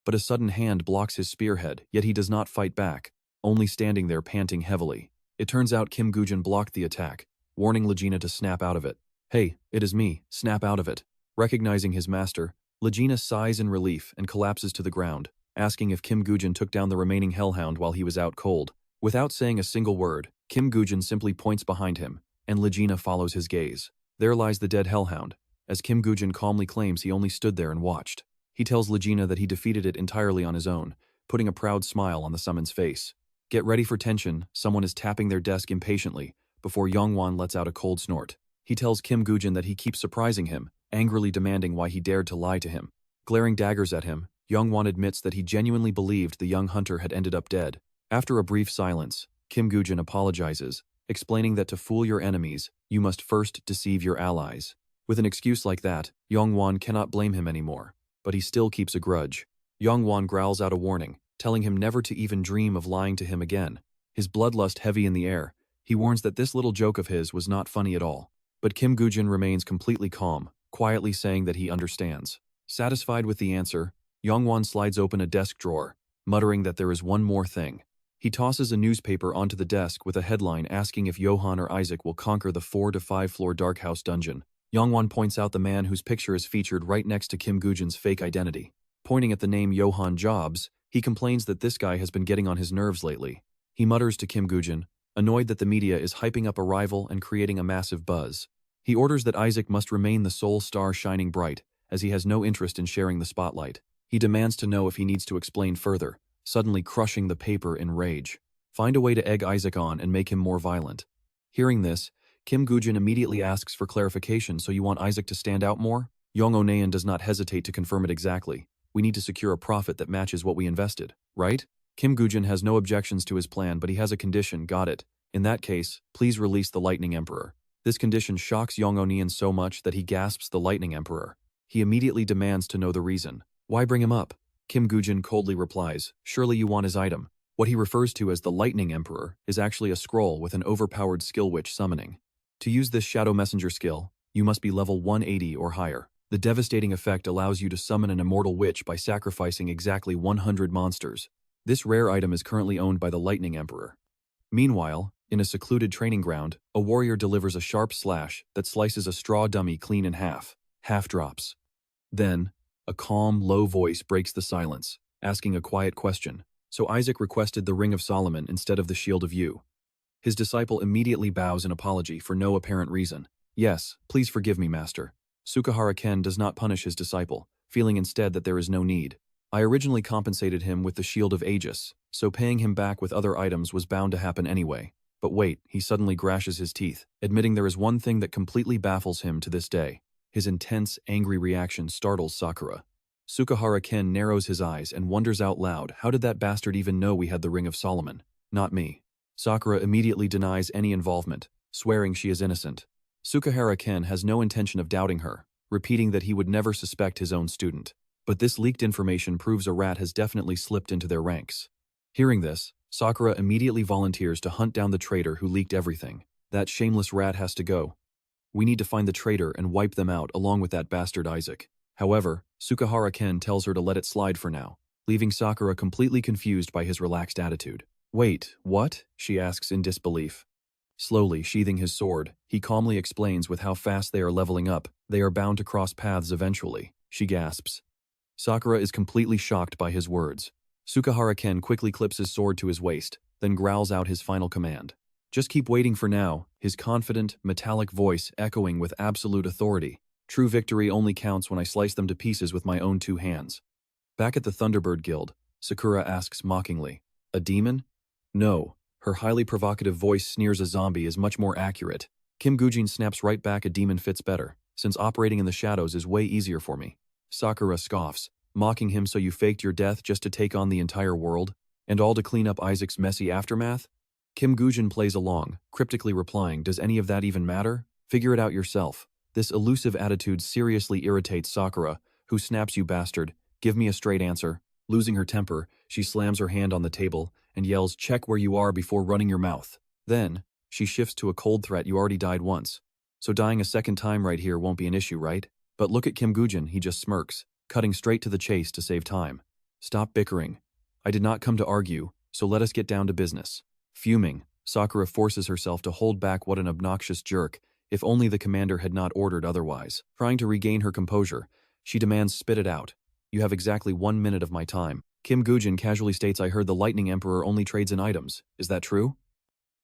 But a sudden hand blocks his spearhead, yet he does not fight back, only standing there panting heavily. It turns out Kim Gujin blocked the attack, warning Legina to snap out of it. "Hey, it is me, snap out of it." Recognizing his master, Legina sighs in relief and collapses to the ground, asking if Kim Gujin took down the remaining Hellhound while he was out cold. Without saying a single word, Kim Gujin simply points behind him, and Legina follows his gaze. There lies the dead Hellhound, as Kim Gujin calmly claims he only stood there and watched. He tells Legina that he defeated it entirely on his own, putting a proud smile on the summon's face. Get ready for tension, someone is tapping their desk impatiently, before Yongwon lets out a cold snort. He tells Kim Gujin that he keeps surprising him, angrily demanding why he dared to lie to him. Glaring daggers at him, Yongwon admits that he genuinely believed the young hunter had ended up dead. After a brief silence, Kim Gujin apologizes, explaining that to fool your enemies, you must first deceive your allies. With an excuse like that, Yongwon cannot blame him anymore, but he still keeps a grudge. Yongwon growls out a warning, telling him never to even dream of lying to him again. His bloodlust heavy in the air, he warns that this little joke of his was not funny at all. But Kim Gujin remains completely calm, quietly saying that he understands. Satisfied with the answer, Yongwon slides open a desk drawer, muttering that there is one more thing. He tosses a newspaper onto the desk with a headline asking if Johan or Isaac will conquer the 4 to 5 floor dark house dungeon. Yongwon points out the man whose picture is featured right next to Kim Gujin's fake identity. Pointing at the name Johan Jobs, he complains that this guy has been getting on his nerves lately. He mutters to Kim Gujin, annoyed that the media is hyping up a rival and creating a massive buzz. He orders that Isaac must remain the sole star shining bright, as he has no interest in sharing the spotlight. He demands to know if he needs to explain further, suddenly crushing the paper in rage. Find a way to egg Isaac on and make him more violent. Hearing this, Kim Gujin immediately asks for clarification. So you want Isaac to stand out more? Yong Onayan does not hesitate to confirm it exactly. We need to secure a profit that matches what we invested, right? Kim Gujin has no objections to his plan, but he has a condition. Got it. In that case, please release the Lightning Emperor. This condition shocks Yong Onayan so much that he gasps the Lightning Emperor. He immediately demands to know the reason. Why bring him up? Kim Gujin coldly replies, surely you want his item. What he refers to as the Lightning Emperor is actually a scroll with an overpowered skill witch summoning. To use this Shadow Messenger skill, you must be level 180 or higher. The devastating effect allows you to summon an immortal witch by sacrificing exactly 100 monsters. This rare item is currently owned by the Lightning Emperor. Meanwhile, in a secluded training ground, a warrior delivers a sharp slash that slices a straw dummy clean in half. half drops. Then, a calm, low voice breaks the silence, asking a quiet question. So Isaac requested the Ring of Solomon instead of the Shield of You. His disciple immediately bows in apology for no apparent reason. Yes, please forgive me, master. Sukahara Ken does not punish his disciple, feeling instead that there is no need. I originally compensated him with the Shield of Aegis, so paying him back with other items was bound to happen anyway. But wait, he suddenly grashes his teeth, admitting there is one thing that completely baffles him to this day. His intense, angry reaction startles Sakura. Sukahara Ken narrows his eyes and wonders out loud, how did that bastard even know we had the Ring of Solomon? Not me. Sakura immediately denies any involvement, swearing she is innocent. Sukahara Ken has no intention of doubting her, repeating that he would never suspect his own student. But this leaked information proves a rat has definitely slipped into their ranks. Hearing this, Sakura immediately volunteers to hunt down the traitor who leaked everything. That shameless rat has to go. We need to find the traitor and wipe them out along with that bastard Isaac. However, Sukahara Ken tells her to let it slide for now, leaving Sakura completely confused by his relaxed attitude. Wait, what? She asks in disbelief. Slowly sheathing his sword, he calmly explains with how fast they are leveling up, they are bound to cross paths eventually. She gasps. Sakura is completely shocked by his words. Sukahara Ken quickly clips his sword to his waist, then growls out his final command. Just keep waiting for now, his confident, metallic voice echoing with absolute authority. True victory only counts when I slice them to pieces with my own 2 hands. Back at the Thunderbird Guild, Sakura asks mockingly, a demon? No. Her highly provocative voice sneers a zombie is much more accurate. Kim Woo-jin snaps right back, a demon fits better, since operating in the shadows is way easier for me. Sakura scoffs, mocking him, so you faked your death just to take on the entire world? And all to clean up Isaac's messy aftermath? Kim Woo-jin plays along, cryptically replying, does any of that even matter? Figure it out yourself. This elusive attitude seriously irritates Sakura, who snaps, you bastard, give me a straight answer. Losing her temper, she slams her hand on the table and yells, check where you are before running your mouth. Then, she shifts to a cold threat, you already died once. So dying a second time right here won't be an issue, right? But look at Kim Woo-jin, he just smirks, cutting straight to the chase to save time. Stop bickering. I did not come to argue, so let us get down to business. Fuming, Sakura forces herself to hold back. What an obnoxious jerk, if only the commander had not ordered otherwise. Trying to regain her composure, she demands, spit it out. You have exactly 1 minute of my time. Kim Woo-jin casually states, I heard the Lightning Emperor only trades in items. Is that true?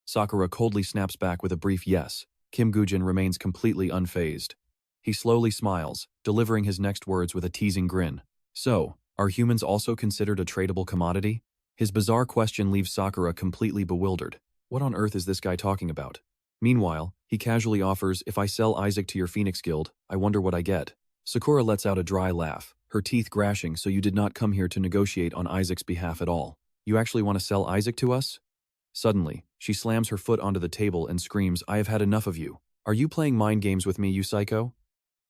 Sakura coldly snaps back with a brief yes. Kim Woo-jin remains completely unfazed. He slowly smiles, delivering his next words with a teasing grin. So, are humans also considered a tradable commodity? His bizarre question leaves Sakura completely bewildered. What on earth is this guy talking about? Meanwhile, he casually offers, if I sell Isaac to your Phoenix Guild, I wonder what I get. Sakura lets out a dry laugh, her teeth grashing. So you did not come here to negotiate on Isaac's behalf at all. You actually want to sell Isaac to us? Suddenly, she slams her foot onto the table and screams, I have had enough of you. Are you playing mind games with me, you psycho?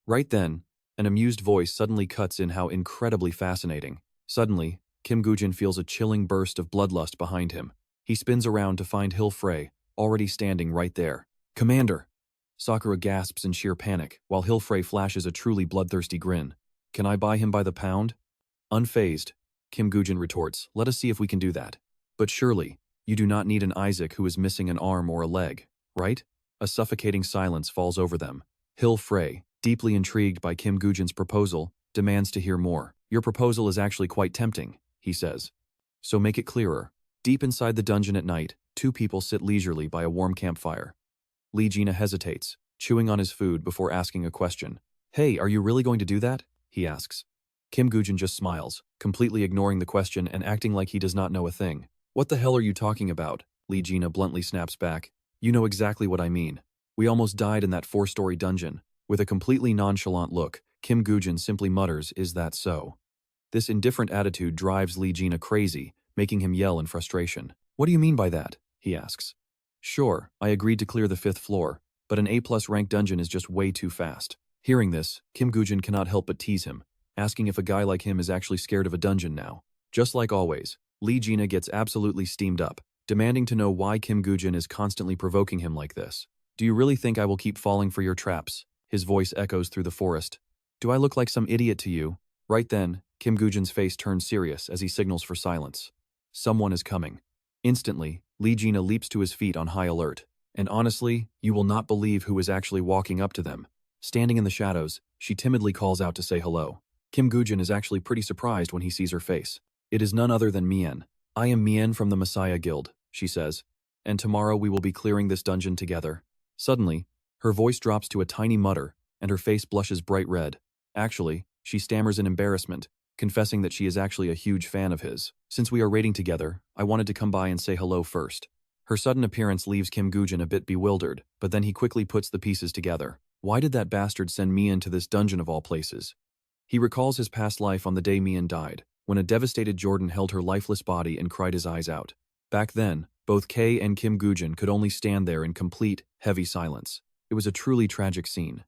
Right then, an amused voice suddenly cuts in. How incredibly fascinating. Suddenly, Kim Woo-jin feels a chilling burst of bloodlust behind him. He spins around to find Hilfrey, already standing right there. Commander! Sakura gasps in sheer panic, while Hilfrey flashes a truly bloodthirsty grin. Can I buy him by the pound? Unfazed, Kim Woo-jin retorts, let us see if we can do that. But surely, you do not need an Isaac who is missing an arm or a leg, right? A suffocating silence falls over them. Hilfrey, deeply intrigued by Kim Woo-jin's proposal, demands to hear more. Your proposal is actually quite tempting, he says. So make it clearer. Deep inside the dungeon at night, 2 people sit leisurely by a warm campfire. Lee Gina hesitates, chewing on his food before asking a question. Hey, are you really going to do that? He asks. Kim Woo-jin just smiles, completely ignoring the question and acting like he does not know a thing. What the hell are you talking about? Lee Gina bluntly snaps back. You know exactly what I mean. We almost died in that 4-story dungeon. With a completely nonchalant look, Kim Woo-jin simply mutters, is that so? This indifferent attitude drives Lee Gina crazy, making him yell in frustration. What do you mean by that? He asks. Sure, I agreed to clear the 5th floor, but an A+ rank dungeon is just way too fast. Hearing this, Kim Woo-jin cannot help but tease him, asking if a guy like him is actually scared of a dungeon now. Just like always, Lee Gina gets absolutely steamed up, demanding to know why Kim Woo-jin is constantly provoking him like this. Do you really think I will keep falling for your traps? His voice echoes through the forest. Do I look like some idiot to you? Right then, Kim Woo-jin's face turns serious as he signals for silence. Someone is coming. Instantly, Lee Gina leaps to his feet on high alert. And honestly, you will not believe who is actually walking up to them. Standing in the shadows, she timidly calls out to say hello. Kim Goo-jin is actually pretty surprised when he sees her face. It is none other than Mien. I am Mien from the Messiah Guild, she says. And tomorrow we will be clearing this dungeon together. Suddenly, her voice drops to a tiny mutter, and her face blushes bright red. Actually, she stammers in embarrassment, confessing that she is actually a huge fan of his. Since we are raiding together, I wanted to come by and say hello first. Her sudden appearance leaves Kim Goo-jin a bit bewildered, but then he quickly puts the pieces together. Why did that bastard send Mien to this dungeon of all places? He recalls his past life on the day Mien died, when a devastated Jordan held her lifeless body and cried his eyes out. Back then, both Kay and Kim Goo-jin could only stand there in complete, heavy silence. It was a truly tragic scene.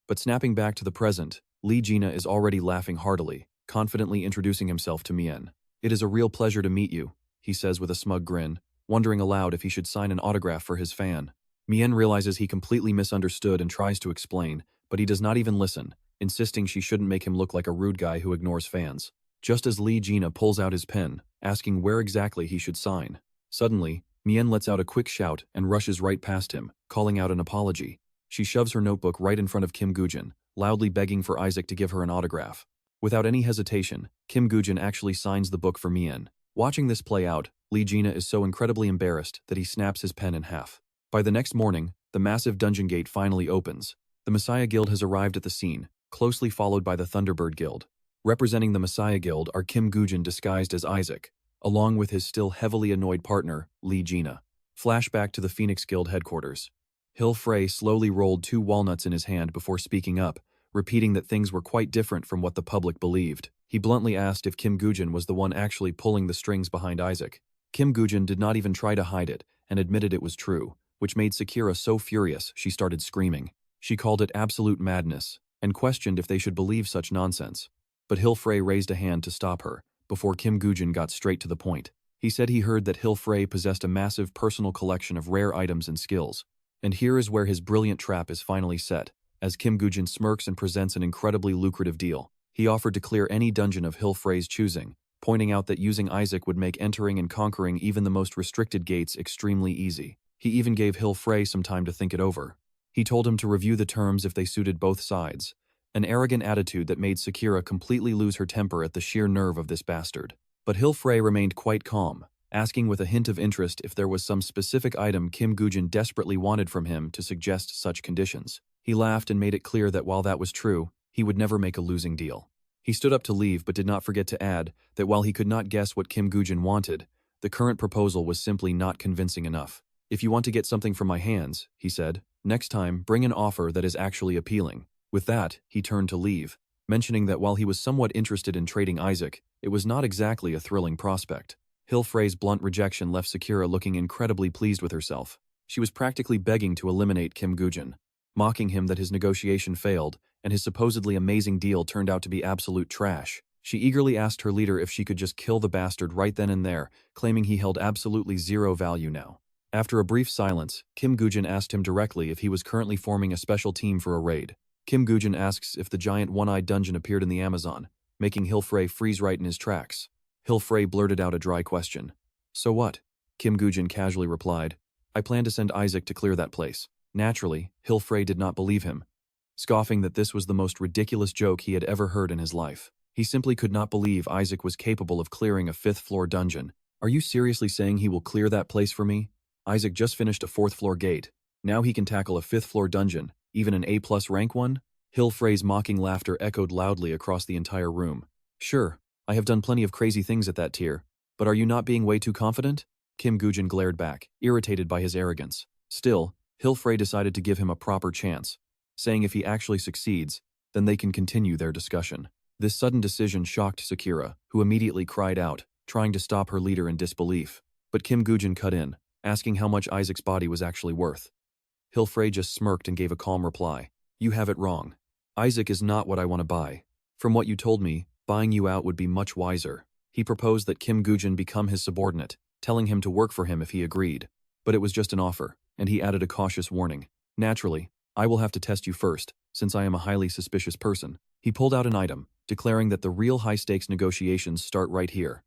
But snapping back to the present, Lee Jina is already laughing heartily, confidently introducing himself to Mien. It is a real pleasure to meet you, he says with a smug grin, wondering aloud if he should sign an autograph for his fan. Mien realizes he completely misunderstood and tries to explain, but he does not even listen, insisting she shouldn't make him look like a rude guy who ignores fans. Just as Lee Jina pulls out his pen, asking where exactly he should sign. Suddenly, Mien lets out a quick shout and rushes right past him, calling out an apology. She shoves her notebook right in front of Kim Goo-jin, loudly begging for Isaac to give her an autograph. Without any hesitation, Kim Goo-jin actually signs the book for Mien. Watching this play out, Lee Jina is so incredibly embarrassed that he snaps his pen in half. By the next morning, the massive dungeon gate finally opens. The Messiah Guild has arrived at the scene, closely followed by the Thunderbird Guild. Representing the Messiah Guild are Kim Goo-jin disguised as Isaac, along with his still heavily annoyed partner, Lee Jina. Flashback to the Phoenix Guild headquarters. Hill Frey slowly rolled 2 walnuts in his hand before speaking up, repeating that things were quite different from what the public believed. He bluntly asked if Kim Goo-jin was the one actually pulling the strings behind Isaac. Kim Goo-jin did not even try to hide it and admitted it was true, which made Sakura so furious she started screaming. She called it absolute madness and questioned if they should believe such nonsense. But Hill Frey raised a hand to stop her, before Kim Goo-jin got straight to the point. He said he heard that Hill Frey possessed a massive personal collection of rare items and skills. And here is where his brilliant trap is finally set, as Kim Goo-jin smirks and presents an incredibly lucrative deal. He offered to clear any dungeon of Hill Frey's choosing, pointing out that using Isaac would make entering and conquering even the most restricted gates extremely easy. He even gave Hill Frey some time to think it over. He told him to review the terms if they suited both sides, an arrogant attitude that made Sakura completely lose her temper at the sheer nerve of this bastard. But Hill Frey remained quite calm, asking with a hint of interest if there was some specific item Kim Goo-jin desperately wanted from him to suggest such conditions. He laughed and made it clear that while that was true, he would never make a losing deal. He stood up to leave but did not forget to add that while he could not guess what Kim Goo-jin wanted, the current proposal was simply not convincing enough. If you want to get something from my hands, he said, next time bring an offer that is actually appealing. With that, he turned to leave, mentioning that while he was somewhat interested in trading Isaac, it was not exactly a thrilling prospect. Hill Frey's blunt rejection left Sakura looking incredibly pleased with herself. She was practically begging to eliminate Kim Goo-jin, mocking him that his negotiation failed and his supposedly amazing deal turned out to be absolute trash. She eagerly asked her leader if she could just kill the bastard right then and there, claiming he held absolutely zero value now. After a brief silence, Kim Goo-jin asked him directly if he was currently forming a special team for a raid. Kim Goo-jin asks if the giant one-eyed dungeon appeared in the Amazon, making Hill Frey freeze right in his tracks. Hill Frey blurted out a dry question. So what? Kim Goo-jin casually replied. I plan to send Isaac to clear that place. Naturally, Hill Frey did not believe him, scoffing that this was the most ridiculous joke he had ever heard in his life. He simply could not believe Isaac was capable of clearing a 5th-floor dungeon. Are you seriously saying he will clear that place for me? Isaac just finished a 4th-floor gate. Now he can tackle a 5th-floor dungeon, even an A+ rank one? Hill Frey's mocking laughter echoed loudly across the entire room. Sure, I have done plenty of crazy things at that tier, but are you not being way too confident? Kim Goo-jin glared back, irritated by his arrogance. Still, Hill Frey decided to give him a proper chance, saying if he actually succeeds, then they can continue their discussion. This sudden decision shocked Sakura, who immediately cried out, trying to stop her leader in disbelief. But Kim Goo-jin cut in, asking how much Isaac's body was actually worth. Hill Frey just smirked and gave a calm reply. You have it wrong. Isaac is not what I want to buy. From what you told me, buying you out would be much wiser. He proposed that Kim Goo-jin become his subordinate, telling him to work for him if he agreed. But it was just an offer, and he added a cautious warning. Naturally, I will have to test you first, since I am a highly suspicious person. He pulled out an item, declaring that the real high-stakes negotiations start right here.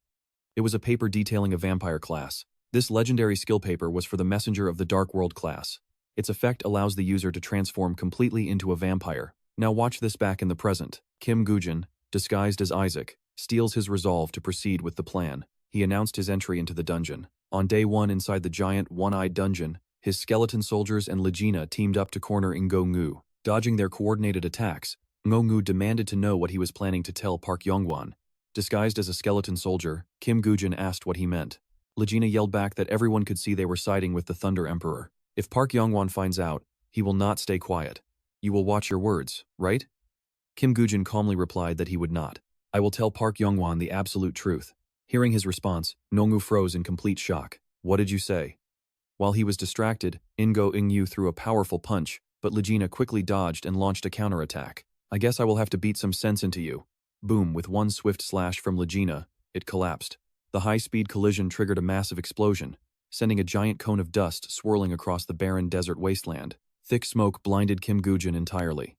It was a paper detailing a vampire class. This legendary skill paper was for the Messenger of the Dark World class. Its effect allows the user to transform completely into a vampire, Now watch this back in the present. Kim Woo-jin, disguised as Isaac, steals his resolve to proceed with the plan. He announced his entry into the dungeon. On day 1 inside the giant one-eyed dungeon, his skeleton soldiers and Legina teamed up to corner Ngo-ngu. Dodging their coordinated attacks, Ngo-ngu demanded to know what he was planning to tell Park Yong-wan. Disguised as a skeleton soldier, Kim Woo-jin asked what he meant. Legina yelled back that everyone could see they were siding with the Thunder Emperor. If Park Yong-wan finds out, he will not stay quiet. You will watch your words, right? Kim Woo-jin calmly replied that he would not. I will tell Park Yong-wan the absolute truth. Hearing his response, Ngo-ngu froze in complete shock. What did you say? While he was distracted, Ngo-ngu threw a powerful punch, but Legina quickly dodged and launched a counterattack. I guess I will have to beat some sense into you. Boom, with one swift slash from Legina, it collapsed. The high-speed collision triggered a massive explosion, sending a giant cone of dust swirling across the barren desert wasteland. Thick smoke blinded Kim Woo-jin entirely.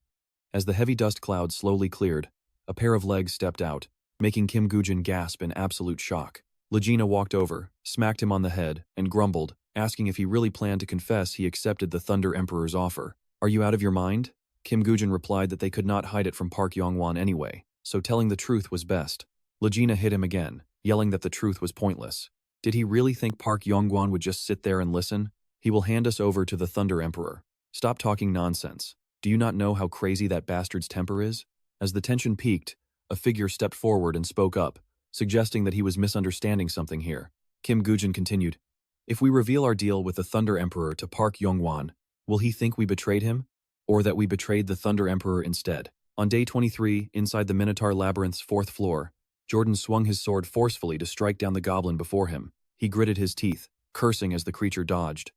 As the heavy dust cloud slowly cleared, a pair of legs stepped out, making Kim Woo-jin gasp in absolute shock. Legina walked over, smacked him on the head, and grumbled, asking if he really planned to confess he accepted the Thunder Emperor's offer. Are you out of your mind? Kim Woo-jin replied that they could not hide it from Park Yong-wan anyway, so telling the truth was best. Legina hit him again, yelling that the truth was pointless. Did he really think Park Yong-wan would just sit there and listen? He will hand us over to the Thunder Emperor. Stop talking nonsense. Do you not know how crazy that bastard's temper is? As the tension peaked, a figure stepped forward and spoke up, suggesting that he was misunderstanding something here. Kim Woo-jin continued, if we reveal our deal with the Thunder Emperor to Park Yong-wan, will he think we betrayed him? Or that we betrayed the Thunder Emperor instead? On day 23, inside the Minotaur Labyrinth's 4th floor, Jordan swung his sword forcefully to strike down the goblin before him. He gritted his teeth, cursing as the creature dodged.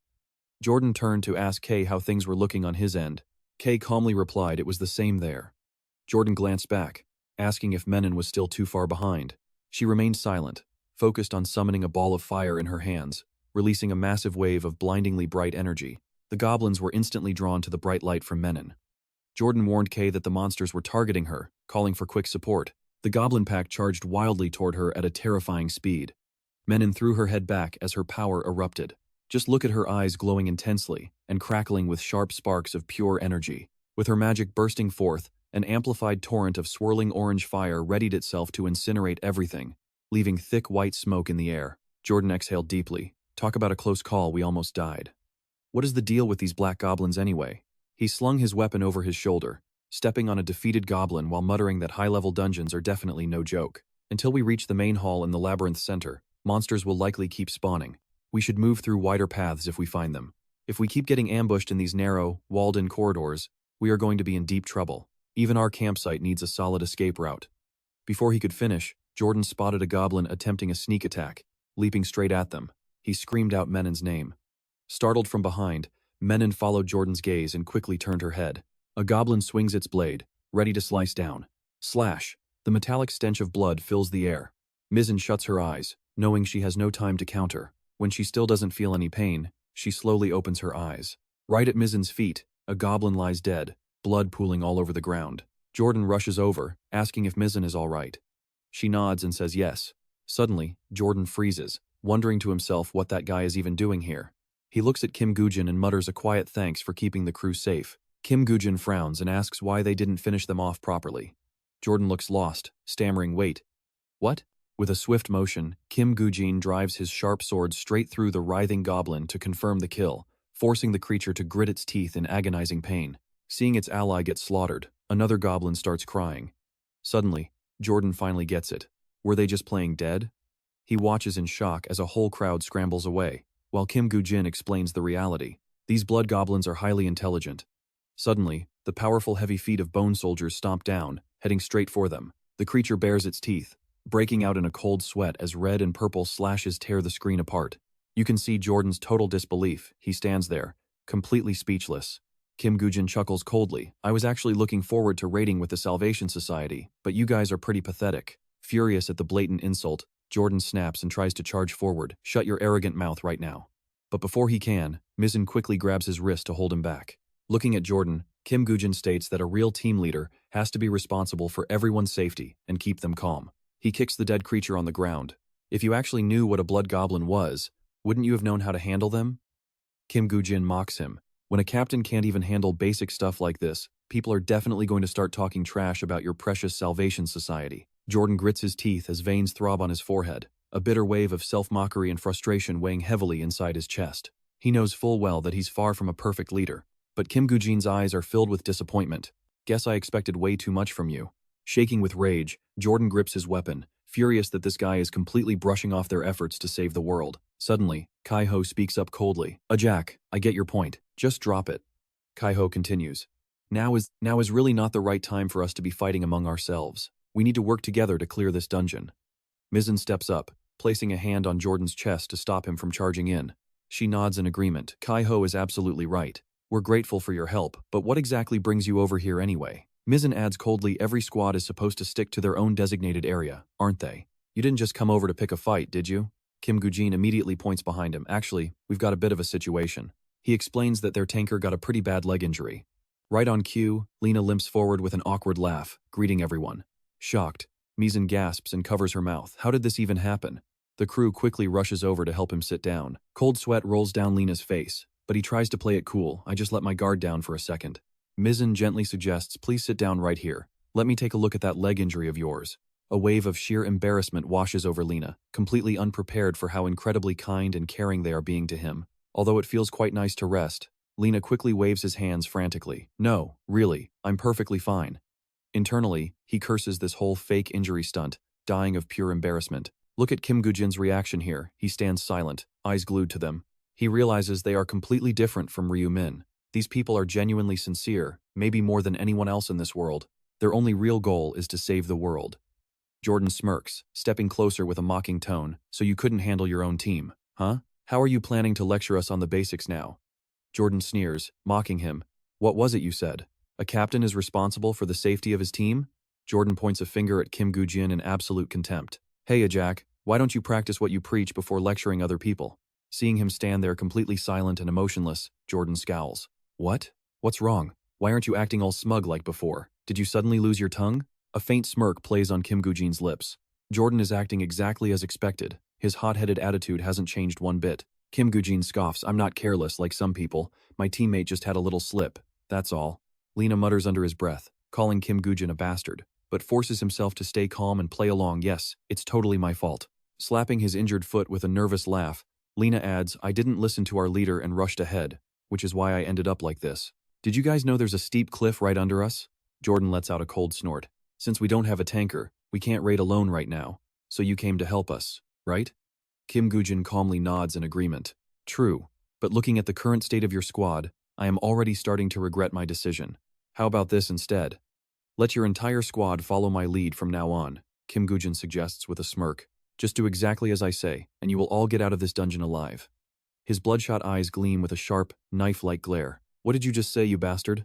Jordan turned to ask Kay how things were looking on his end. Kay calmly replied it was the same there. Jordan glanced back, asking if Menon was still too far behind. She remained silent, focused on summoning a ball of fire in her hands, releasing a massive wave of blindingly bright energy. The goblins were instantly drawn to the bright light from Menon. Jordan warned Kay that the monsters were targeting her, calling for quick support. The goblin pack charged wildly toward her at a terrifying speed. Menon threw her head back as her power erupted. Just look at her eyes glowing intensely and crackling with sharp sparks of pure energy. With her magic bursting forth, an amplified torrent of swirling orange fire readied itself to incinerate everything, leaving thick white smoke in the air. Jordan exhaled deeply. Talk about a close call, we almost died. What is the deal with these black goblins anyway? He slung his weapon over his shoulder, stepping on a defeated goblin while muttering that high-level dungeons are definitely no joke. Until we reach the main hall in the labyrinth center, monsters will likely keep spawning. We should move through wider paths if we find them. If we keep getting ambushed in these narrow, walled-in corridors, we are going to be in deep trouble. Even our campsite needs a solid escape route. Before he could finish, Jordan spotted a goblin attempting a sneak attack, leaping straight at them. He screamed out Menon's name. Startled from behind, Menon followed Jordan's gaze and quickly turned her head. A goblin swings its blade, ready to slice down. Slash! The metallic stench of blood fills the air. Mizzen shuts her eyes, knowing she has no time to counter. When she still doesn't feel any pain, she slowly opens her eyes. Right at Mizzen's feet, a goblin lies dead, blood pooling all over the ground. Jordan rushes over, asking if Mizzen is all right. She nods and says yes. Suddenly, Jordan freezes, wondering to himself what that guy is even doing here. He looks at Kim Woo-jin and mutters a quiet thanks for keeping the crew safe. Kim Woo-jin frowns and asks why they didn't finish them off properly. Jordan looks lost, stammering, wait. What? With a swift motion, Kim Woo-jin drives his sharp sword straight through the writhing goblin to confirm the kill, forcing the creature to grit its teeth in agonizing pain. Seeing its ally get slaughtered, another goblin starts crying. Suddenly, Jordan finally gets it. Were they just playing dead? He watches in shock as a whole crowd scrambles away, while Kim Woo-jin explains the reality. These blood goblins are highly intelligent. Suddenly, the powerful heavy feet of bone soldiers stomp down, heading straight for them. The creature bares its teeth, breaking out in a cold sweat as red and purple slashes tear the screen apart. You can see Jordan's total disbelief. He stands there, completely speechless. Kim Woo-jin chuckles coldly. I was actually looking forward to raiding with the Salvation Society, but you guys are pretty pathetic. Furious at the blatant insult, Jordan snaps and tries to charge forward. Shut your arrogant mouth right now. But before he can, Mizzen quickly grabs his wrist to hold him back. Looking at Jordan, Kim Woo-jin states that a real team leader has to be responsible for everyone's safety and keep them calm. He kicks the dead creature on the ground. If you actually knew what a blood goblin was, wouldn't you have known how to handle them? Kim Woo-jin mocks him. When a captain can't even handle basic stuff like this, People are definitely going to start talking trash about your precious Salvation Society. Jordan grits his teeth as veins throb on his forehead, a bitter wave of self-mockery and frustration weighing heavily inside his chest. He knows full well that he's far from a perfect leader, but Kim Goo-jin's eyes are filled with disappointment. Guess I expected way too much from you. Shaking with rage, Jordan grips his weapon, furious that this guy is completely brushing off their efforts to save the world. Suddenly, Kai-ho speaks up coldly. Jack, I get your point. Just drop it. Kai-ho continues. Now is really not the right time for us to be fighting among ourselves. We need to work together to clear this dungeon. Mizzen steps up, placing a hand on Jordan's chest to stop him from charging in. She nods in agreement. Kai-ho is absolutely right. We're grateful for your help, but what exactly brings you over here anyway? Mizzen adds coldly, every squad is supposed to stick to their own designated area, aren't they? You didn't just come over to pick a fight, did you? Kim Goo-jin immediately points behind him. Actually, we've got a bit of a situation. He explains that their tanker got a pretty bad leg injury. Right on cue, Lena limps forward with an awkward laugh, greeting everyone. Shocked, Mizzen gasps and covers her mouth. How did this even happen? The crew quickly rushes over to help him sit down. Cold sweat rolls down Lena's face, but he tries to play it cool. I just let my guard down for a second. Mizzen gently suggests, please sit down right here. Let me take a look at that leg injury of yours. A wave of sheer embarrassment washes over Lena, completely unprepared for how incredibly kind and caring they are being to him. Although it feels quite nice to rest, Lena quickly waves his hands frantically. No, really, I'm perfectly fine. Internally, he curses this whole fake injury stunt, dying of pure embarrassment. Look at Kim Goo-jin's reaction here. He stands silent, eyes glued to them. He realizes they are completely different from Ryu Min. These people are genuinely sincere, maybe more than anyone else in this world. Their only real goal is to save the world. Jordan smirks, stepping closer with a mocking tone. So you couldn't handle your own team, huh? How are you planning to lecture us on the basics now? Jordan sneers, mocking him. What was it you said? A captain is responsible for the safety of his team? Jordan points a finger at Kim Goo-jin in absolute contempt. Hey, Jack, why don't you practice what you preach before lecturing other people? Seeing him stand there completely silent and emotionless, Jordan scowls. What? What's wrong? Why aren't you acting all smug like before? Did you suddenly lose your tongue? A faint smirk plays on Kim Goo-jin's lips. Jordan is acting exactly as expected. His hot-headed attitude hasn't changed one bit. Kim Goo-jin scoffs, I'm not careless like some people. My teammate just had a little slip. That's all. Lena mutters under his breath, calling Kim Goo-jin a bastard, but forces himself to stay calm and play along. Yes, it's totally my fault. Slapping his injured foot with a nervous laugh, Lena adds, I didn't listen to our leader and rushed ahead, which is why I ended up like this. Did you guys know there's a steep cliff right under us? Jordan lets out a cold snort. Since we don't have a tanker, we can't raid alone right now, so you came to help us, right? Kim Goo-jin calmly nods in agreement. True, but looking at the current state of your squad, I am already starting to regret my decision. How about this instead? Let your entire squad follow my lead from now on, Kim Goo-jin suggests with a smirk. Just do exactly as I say, and you will all get out of this dungeon alive. His bloodshot eyes gleam with a sharp, knife-like glare. What did you just say, you bastard?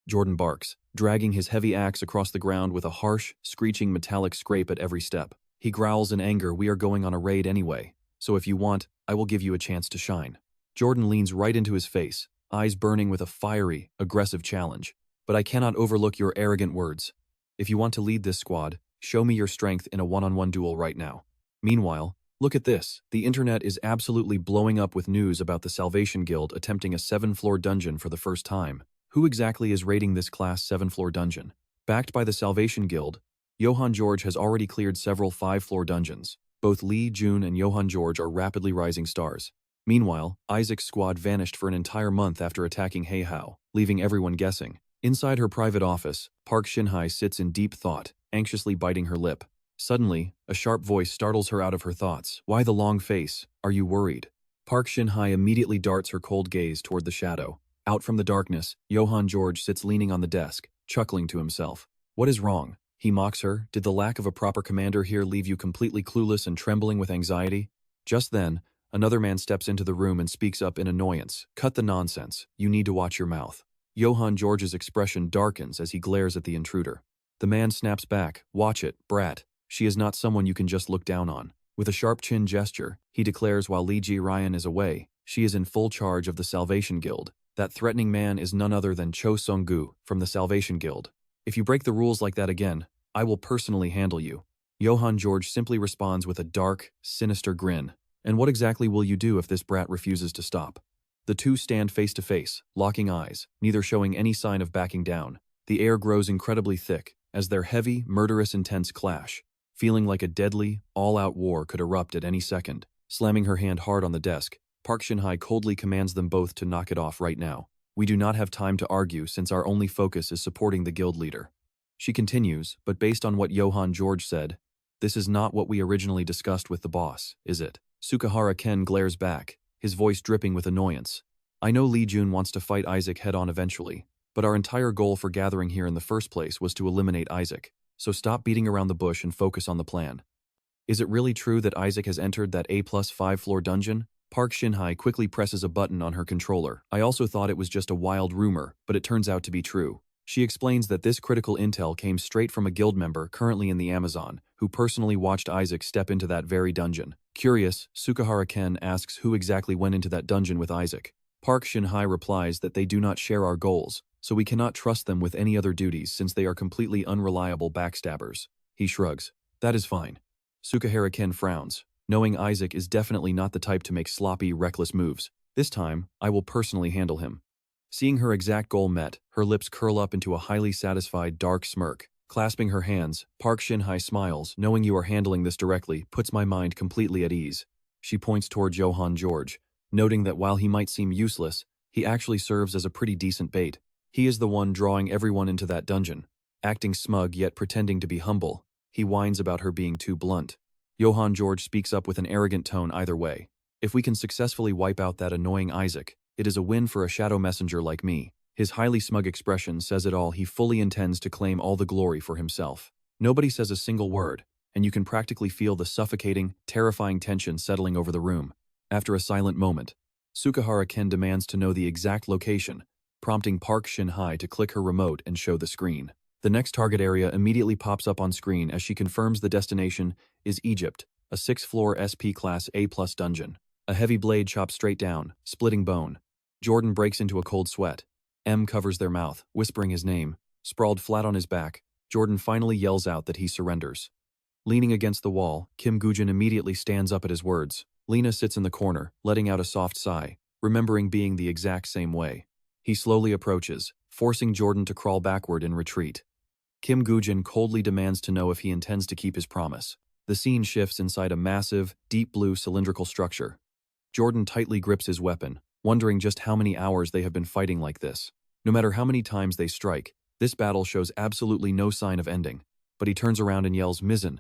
Jordan barks, dragging his heavy axe across the ground with a harsh, screeching metallic scrape at every step. He growls in anger, we are going on a raid anyway, so if you want, I will give you a chance to shine. Jordan leans right into his face, eyes burning with a fiery, aggressive challenge. But I cannot overlook your arrogant words. If you want to lead this squad, show me your strength in a one-on-one duel right now. Meanwhile, look at this. The internet is absolutely blowing up with news about the Salvation Guild attempting a 7-floor dungeon for the first time. Who exactly is raiding this class 7-floor dungeon? Backed by the Salvation Guild, Johann George has already cleared several 5-floor dungeons. Both Lee, Jun, and Johann George are rapidly rising stars. Meanwhile, Isaac's squad vanished for an entire month after attacking Heihao, leaving everyone guessing. Inside her private office, Park Shin-hye sits in deep thought, anxiously biting her lip. Suddenly, a sharp voice startles her out of her thoughts. Why the long face? Are you worried? Park Shin-hye immediately darts her cold gaze toward the shadow. Out from the darkness, Johann George sits leaning on the desk, chuckling to himself. What is wrong? He mocks her. Did the lack of a proper commander here leave you completely clueless and trembling with anxiety? Just then, another man steps into the room and speaks up in annoyance. Cut the nonsense. You need to watch your mouth. Johann George's expression darkens as he glares at the intruder. The man snaps back. Watch it, brat. She is not someone you can just look down on. With a sharp chin gesture, he declares while Lee Ji Ryan is away, she is in full charge of the Salvation Guild. That threatening man is none other than Cho Sung-gu from the Salvation Guild. If you break the rules like that again, I will personally handle you. Johann George simply responds with a dark, sinister grin. And what exactly will you do if this brat refuses to stop? The two stand face to face, locking eyes, neither showing any sign of backing down. The air grows incredibly thick as their heavy, murderous intense clash, feeling like a deadly, all-out war could erupt at any second. Slamming her hand hard on the desk, Park Shin-hye coldly commands them both to knock it off right now. We do not have time to argue since our only focus is supporting the guild leader. She continues, but based on what Johann George said, this is not what we originally discussed with the boss, is it? Sukahara Ken glares back, his voice dripping with annoyance. I know Lee Jun wants to fight Isaac head-on eventually, but our entire goal for gathering here in the first place was to eliminate Isaac, so stop beating around the bush and focus on the plan. Is it really true that Isaac has entered that A+5 floor dungeon? Park Shin-hye quickly presses a button on her controller. I also thought it was just a wild rumor, but it turns out to be true. She explains that this critical intel came straight from a guild member currently in the Amazon, who personally watched Isaac step into that very dungeon. Curious, Sukahara Ken asks who exactly went into that dungeon with Isaac. Park Shin-hye replies that they do not share our goals, so we cannot trust them with any other duties since they are completely unreliable backstabbers. He shrugs. That is fine. Sukahara Ken frowns, knowing Isaac is definitely not the type to make sloppy, reckless moves. This time, I will personally handle him. Seeing her exact goal met, her lips curl up into a highly satisfied, dark smirk. Clasping her hands, Park Shin-hye smiles, knowing you are handling this directly puts my mind completely at ease. She points toward Johann George, noting that while he might seem useless, he actually serves as a pretty decent bait. He is the one drawing everyone into that dungeon. Acting smug yet pretending to be humble, he whines about her being too blunt. Johann George speaks up with an arrogant tone either way. If we can successfully wipe out that annoying Isaac, it is a win for a shadow messenger like me. His highly smug expression says it all. He fully intends to claim all the glory for himself. Nobody says a single word, and you can practically feel the suffocating, terrifying tension settling over the room. After a silent moment, Sukahara Ken demands to know the exact location, prompting Park Shin-hye to click her remote and show the screen. The next target area immediately pops up on screen as she confirms the destination is Egypt, a 6th-floor SP Class A+ dungeon. A heavy blade chops straight down, splitting bone. Jordan breaks into a cold sweat. M covers their mouth, whispering his name. Sprawled flat on his back, Jordan finally yells out that he surrenders. Leaning against the wall, Kim Goo-jin immediately stands up at his words. Lena sits in the corner, letting out a soft sigh, remembering being the exact same way. He slowly approaches, forcing Jordan to crawl backward in retreat. Kim Goo-jin coldly demands to know if he intends to keep his promise. The scene shifts inside a massive, deep blue cylindrical structure. Jordan tightly grips his weapon, wondering just how many hours they have been fighting like this. No matter how many times they strike, this battle shows absolutely no sign of ending. But he turns around and yells, "Mizzen,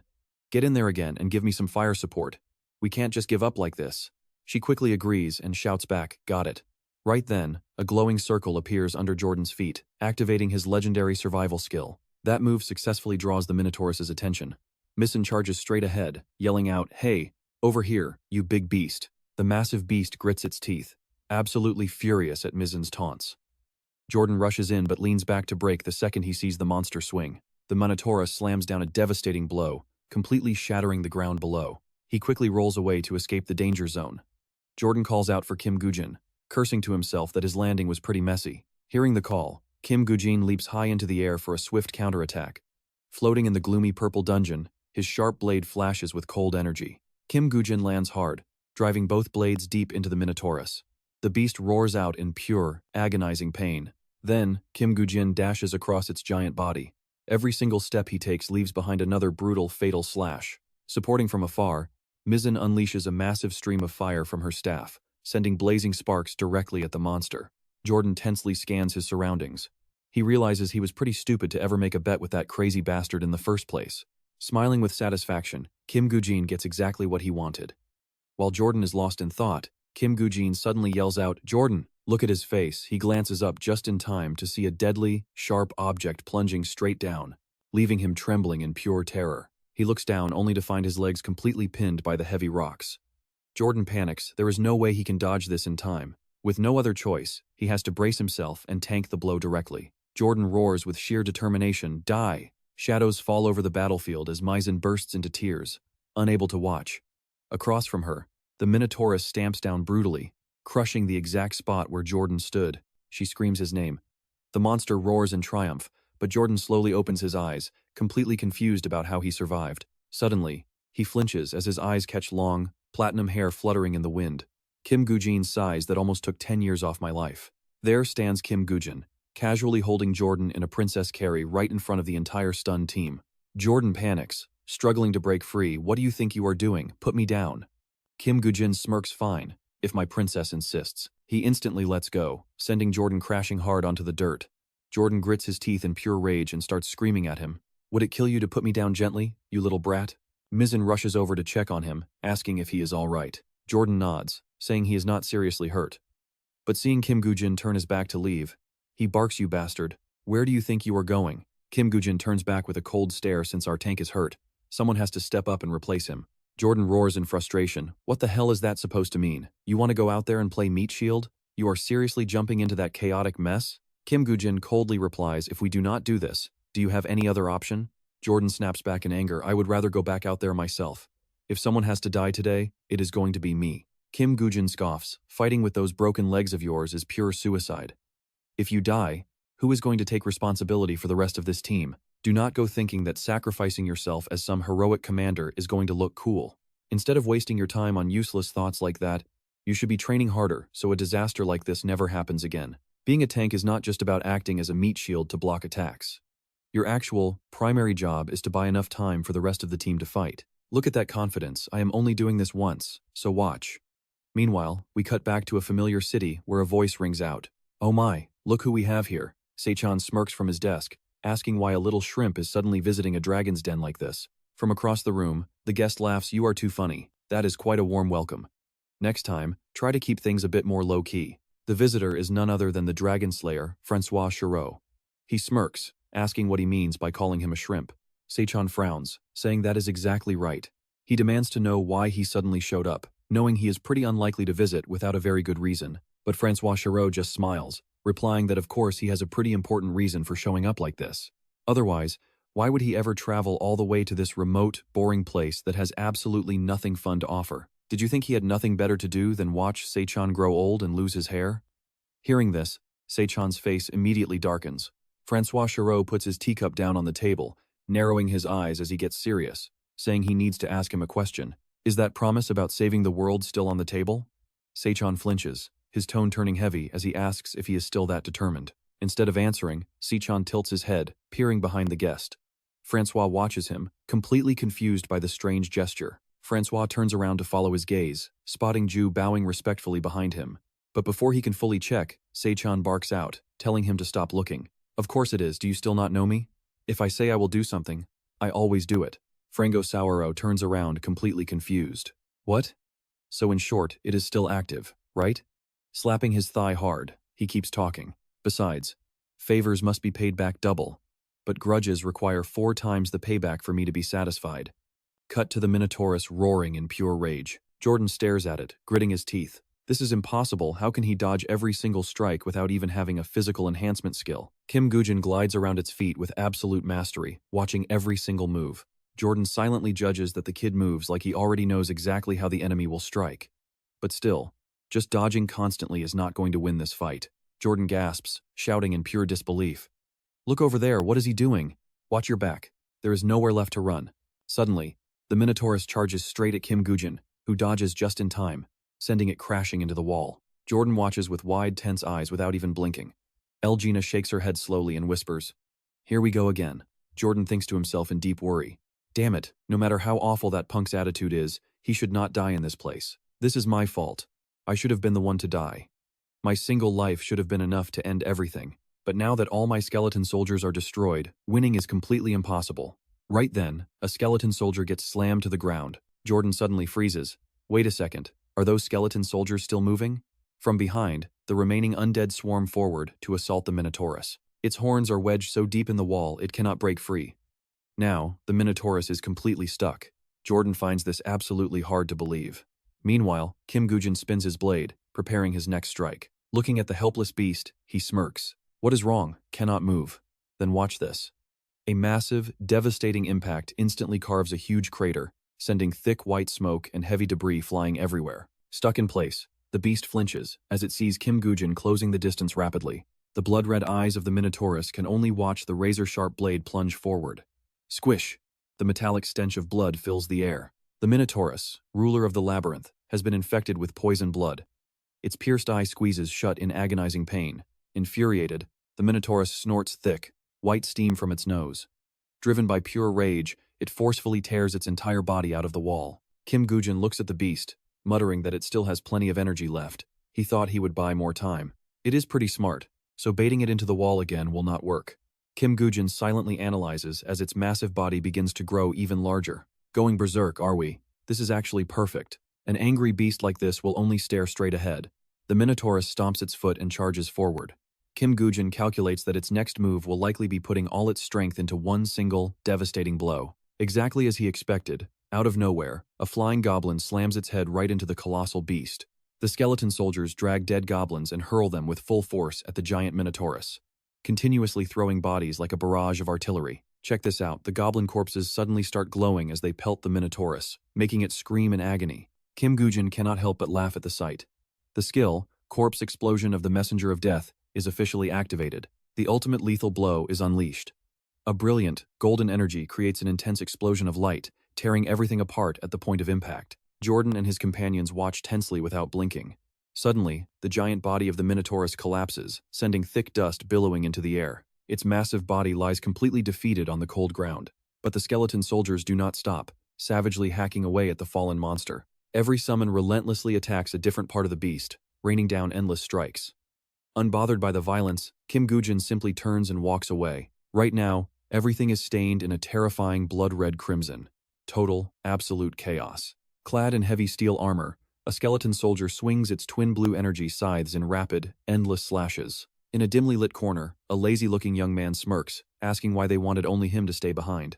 get in there again and give me some fire support. We can't just give up like this." She quickly agrees and shouts back, "Got it." Right then, a glowing circle appears under Jordan's feet, activating his legendary survival skill. That move successfully draws the Minotaurus's attention. Mizzen charges straight ahead, yelling out, "Hey, over here, you big beast." The massive beast grits its teeth, absolutely furious at Mizzen's taunts. Jordan rushes in but leans back to break the second he sees the monster swing. The Minotaurus slams down a devastating blow, completely shattering the ground below. He quickly rolls away to escape the danger zone. Jordan calls out for Kim Goo-jin, cursing to himself that his landing was pretty messy. Hearing the call, Kim Goo-jin leaps high into the air for a swift counterattack. Floating in the gloomy purple dungeon, his sharp blade flashes with cold energy. Kim Goo-jin lands hard, driving both blades deep into the Minotaurus. The beast roars out in pure, agonizing pain. Then, Kim Goo-jin dashes across its giant body. Every single step he takes leaves behind another brutal, fatal slash. Supporting from afar, Mizzen unleashes a massive stream of fire from her staff, sending blazing sparks directly at the monster. Jordan tensely scans his surroundings. He realizes he was pretty stupid to ever make a bet with that crazy bastard in the first place. Smiling with satisfaction, Kim Goo-jin gets exactly what he wanted. While Jordan is lost in thought, Kim Goo-jin suddenly yells out, "Jordan!" Look at his face. He glances up just in time to see a deadly, sharp object plunging straight down, leaving him trembling in pure terror. He looks down only to find his legs completely pinned by the heavy rocks. Jordan panics. There is no way he can dodge this in time. With no other choice, he has to brace himself and tank the blow directly. Jordan roars with sheer determination, "Die!" Shadows fall over the battlefield as Mizzen bursts into tears, unable to watch. Across from her, the Minotaurus stamps down brutally, crushing the exact spot where Jordan stood. She screams his name. The monster roars in triumph, but Jordan slowly opens his eyes, completely confused about how he survived. Suddenly, he flinches as his eyes catch long, platinum hair fluttering in the wind. Kim Goo-jin sighs that almost took 10 years off my life. There stands Kim Goo-jin, casually holding Jordan in a princess carry right in front of the entire stunned team. Jordan panics, struggling to break free. "What do you think you are doing? Put me down." Kim Woo-jin smirks. "Fine, if my princess insists." He instantly lets go, sending Jordan crashing hard onto the dirt. Jordan grits his teeth in pure rage and starts screaming at him. "Would it kill you to put me down gently, you little brat?" Mizzen rushes over to check on him, asking if he is all right. Jordan nods, saying he is not seriously hurt. But seeing Kim Woo-jin turn his back to leave, he barks, "You bastard. Where do you think you are going?" Kim Woo-jin turns back with a cold stare. "Since our tank is hurt, someone has to step up and replace him." Jordan roars in frustration. "What the hell is that supposed to mean? You want to go out there and play meat shield? You are seriously jumping into that chaotic mess?" Kim Woo-jin coldly replies, "If we do not do this, do you have any other option?" Jordan snaps back in anger. "I would rather go back out there myself. If someone has to die today, it is going to be me." Kim Woo-jin scoffs. "Fighting with those broken legs of yours is pure suicide. If you die, who is going to take responsibility for the rest of this team? Do not go thinking that sacrificing yourself as some heroic commander is going to look cool. Instead of wasting your time on useless thoughts like that, you should be training harder so a disaster like this never happens again. Being a tank is not just about acting as a meat shield to block attacks. Your actual, primary job is to buy enough time for the rest of the team to fight. Look at that confidence. I am only doing this once, so watch." Meanwhile, we cut back to a familiar city where a voice rings out. "Oh my, look who we have here." Se-jun smirks from his desk, asking why a little shrimp is suddenly visiting a dragon's den like this. From across the room, the guest laughs. "You are too funny. That is quite a warm welcome. Next time, try to keep things a bit more low-key." The visitor is none other than the dragon slayer, Francois Chirot. He smirks, asking what he means by calling him a shrimp. Se-jun frowns, saying that is exactly right. He demands to know why he suddenly showed up, knowing he is pretty unlikely to visit without a very good reason. But Francois Chirot just smiles, replying that of course he has a pretty important reason for showing up like this. Otherwise, why would he ever travel all the way to this remote, boring place that has absolutely nothing fun to offer? Did you think he had nothing better to do than watch Se-jun grow old and lose his hair? Hearing this, Se-jun's face immediately darkens. Francois Chirot puts his teacup down on the table, narrowing his eyes as he gets serious, saying he needs to ask him a question. "Is that promise about saving the world still on the table?" Se-jun flinches, his tone turning heavy as he asks if he is still that determined. Instead of answering, Se-jun tilts his head, peering behind the guest. Francois watches him, completely confused by the strange gesture. Francois turns around to follow his gaze, spotting Ju bowing respectfully behind him. But before he can fully check, Se-jun barks out, telling him to stop looking. "Of course it is. Do you still not know me? If I say I will do something, I always do it." Frango Sauro turns around, completely confused. "What? So in short, it is still active, right?" Slapping his thigh hard, he keeps talking. "Besides, favors must be paid back double, but grudges require 4 times the payback for me to be satisfied." Cut to the Minotaurus roaring in pure rage. Jordan stares at it, gritting his teeth. This is impossible. How can he dodge every single strike without even having a physical enhancement skill? Kim Woo-jin glides around its feet with absolute mastery, watching every single move. Jordan silently judges that the kid moves like he already knows exactly how the enemy will strike. But still, just dodging constantly is not going to win this fight. Jordan gasps, shouting in pure disbelief. "Look over there, what is he doing? Watch your back. There is nowhere left to run." Suddenly, the Minotaurus charges straight at Kim Woo-jin, who dodges just in time, sending it crashing into the wall. Jordan watches with wide, tense eyes without even blinking. Elgina shakes her head slowly and whispers, "Here we go again." Jordan thinks to himself in deep worry. Damn it, no matter how awful that punk's attitude is, he should not die in this place. This is my fault. I should have been the one to die. My single life should have been enough to end everything. But now that all my skeleton soldiers are destroyed, winning is completely impossible. Right then, a skeleton soldier gets slammed to the ground. Jordan suddenly freezes. Wait a second, are those skeleton soldiers still moving? From behind, the remaining undead swarm forward to assault the Minotaurus. Its horns are wedged so deep in the wall it cannot break free. Now, the Minotaurus is completely stuck. Jordan finds this absolutely hard to believe. Meanwhile, Kim Woo-jin spins his blade, preparing his next strike. Looking at the helpless beast, he smirks. What is wrong? Cannot move. Then watch this. A massive, devastating impact instantly carves a huge crater, sending thick white smoke and heavy debris flying everywhere. Stuck in place, the beast flinches as it sees Kim Woo-jin closing the distance rapidly. The blood-red eyes of the Minotaurus can only watch the razor-sharp blade plunge forward. Squish! The metallic stench of blood fills the air. The Minotaurus, ruler of the labyrinth, has been infected with poison blood. Its pierced eye squeezes shut in agonizing pain. Infuriated, The Minotaurus snorts thick, white steam from its nose. Driven by pure rage, it forcefully tears its entire body out of the wall. Kim Woo-jin looks at the beast, muttering that it still has plenty of energy left. He thought he would buy more time. It is pretty smart, so baiting it into the wall again will not work. Kim Woo-jin silently analyzes as its massive body begins to grow even larger. Going berserk, are we? This is actually perfect. An angry beast like this will only stare straight ahead. The Minotaurus stomps its foot and charges forward. Kim Woo-jin calculates that its next move will likely be putting all its strength into one single, devastating blow. Exactly as he expected, out of nowhere, a flying goblin slams its head right into the colossal beast. The skeleton soldiers drag dead goblins and hurl them with full force at the giant Minotaurus, continuously throwing bodies like a barrage of artillery. Check this out, the goblin corpses suddenly start glowing as they pelt the Minotaurus, making it scream in agony. Kim Woo-jin cannot help but laugh at the sight. The skill, Corpse Explosion of the Messenger of Death, is officially activated. The ultimate lethal blow is unleashed. A brilliant, golden energy creates an intense explosion of light, tearing everything apart at the point of impact. Jordan and his companions watch tensely without blinking. Suddenly, the giant body of the Minotaurus collapses, sending thick dust billowing into the air. Its massive body lies completely defeated on the cold ground. But the skeleton soldiers do not stop, savagely hacking away at the fallen monster. Every summon relentlessly attacks a different part of the beast, raining down endless strikes. Unbothered by the violence, Kim Woo-jin simply turns and walks away. Right now, everything is stained in a terrifying blood-red crimson. Total, absolute chaos. Clad in heavy steel armor, a skeleton soldier swings its twin blue energy scythes in rapid, endless slashes. In a dimly lit corner, a lazy-looking young man smirks, asking why they wanted only him to stay behind.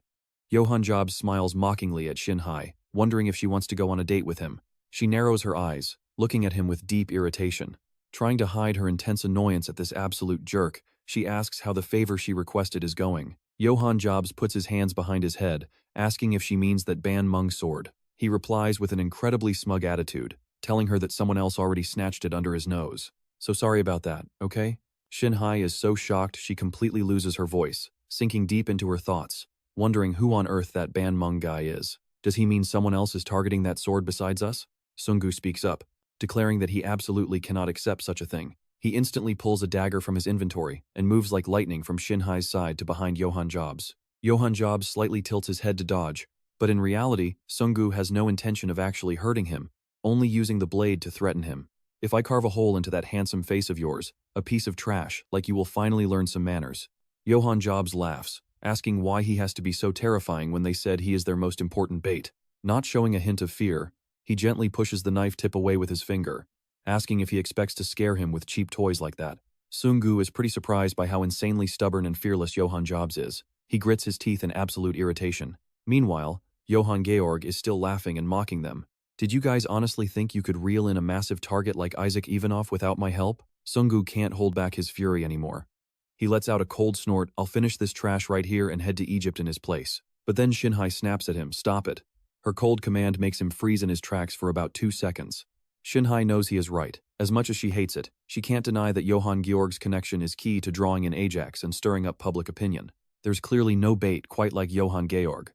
Johan Jobs smiles mockingly at Shin-hye, wondering if she wants to go on a date with him. She narrows her eyes, looking at him with deep irritation. Trying to hide her intense annoyance at this absolute jerk, she asks how the favor she requested is going. Johan Jobs puts his hands behind his head, asking if she means that Ban Mung's sword. He replies with an incredibly smug attitude, telling her that someone else already snatched it under his nose. So sorry about that, okay? Shin-hye is so shocked she completely loses her voice, sinking deep into her thoughts, wondering who on earth that Ban Mung guy is. Does he mean someone else is targeting that sword besides us? Sung-gu speaks up, declaring that he absolutely cannot accept such a thing. He instantly pulls a dagger from his inventory and moves like lightning from Shin-hye's side to behind Johan Jobs. Johan Jobs slightly tilts his head to dodge, but in reality, Sung-gu has no intention of actually hurting him, only using the blade to threaten him. If I carve a hole into that handsome face of yours, a piece of trash, like you will finally learn some manners. Johan Jobs laughs, asking why he has to be so terrifying when they said he is their most important bait. Not showing a hint of fear, he gently pushes the knife tip away with his finger, asking if he expects to scare him with cheap toys like that. Sung-gu is pretty surprised by how insanely stubborn and fearless Johan Jobs is. He grits his teeth in absolute irritation. Meanwhile, Johann Georg is still laughing and mocking them. Did you guys honestly think you could reel in a massive target like Isaac Ivanov without my help? Sung-gu can't hold back his fury anymore. He lets out a cold snort, I'll finish this trash right here and head to Egypt in his place. But then Shin-hye snaps at him, stop it. Her cold command makes him freeze in his tracks for about 2 seconds. Shin-hye knows he is right. As much as she hates it, she can't deny that Johann Georg's connection is key to drawing in Ajax and stirring up public opinion. There's clearly no bait quite like Johann Georg.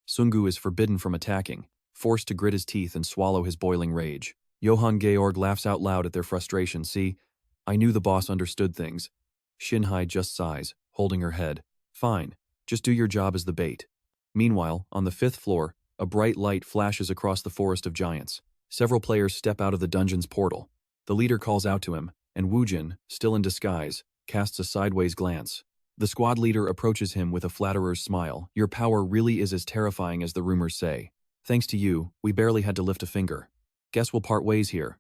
Sung-gu is forbidden from attacking, forced to grit his teeth and swallow his boiling rage. Johann Georg laughs out loud at their frustration. See, I knew the boss understood things. Shin-hye just sighs, holding her head. Fine, just do your job as the bait. Meanwhile, on the 5th floor, a bright light flashes across the forest of giants. Several players step out of the dungeon's portal. The leader calls out to him, and Woo-jin, still in disguise, casts a sideways glance. The squad leader approaches him with a flatterer's smile. Your power really is as terrifying as the rumors say. Thanks to you, we barely had to lift a finger. Guess we'll part ways here.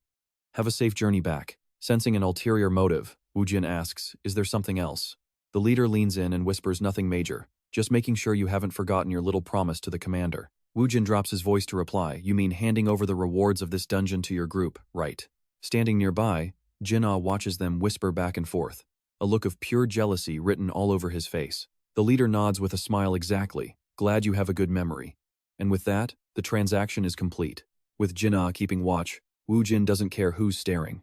Have a safe journey back. Sensing an ulterior motive, Woo-jin asks, is there something else? The leader leans in and whispers nothing major, just making sure you haven't forgotten your little promise to the commander. Woo-jin drops his voice to reply, you mean handing over the rewards of this dungeon to your group, right? Standing nearby, Jin-ah watches them whisper back and forth, a look of pure jealousy written all over his face. The leader nods with a smile exactly, glad you have a good memory. And with that, the transaction is complete. With Jin-ah keeping watch, Woo-jin doesn't care who's staring.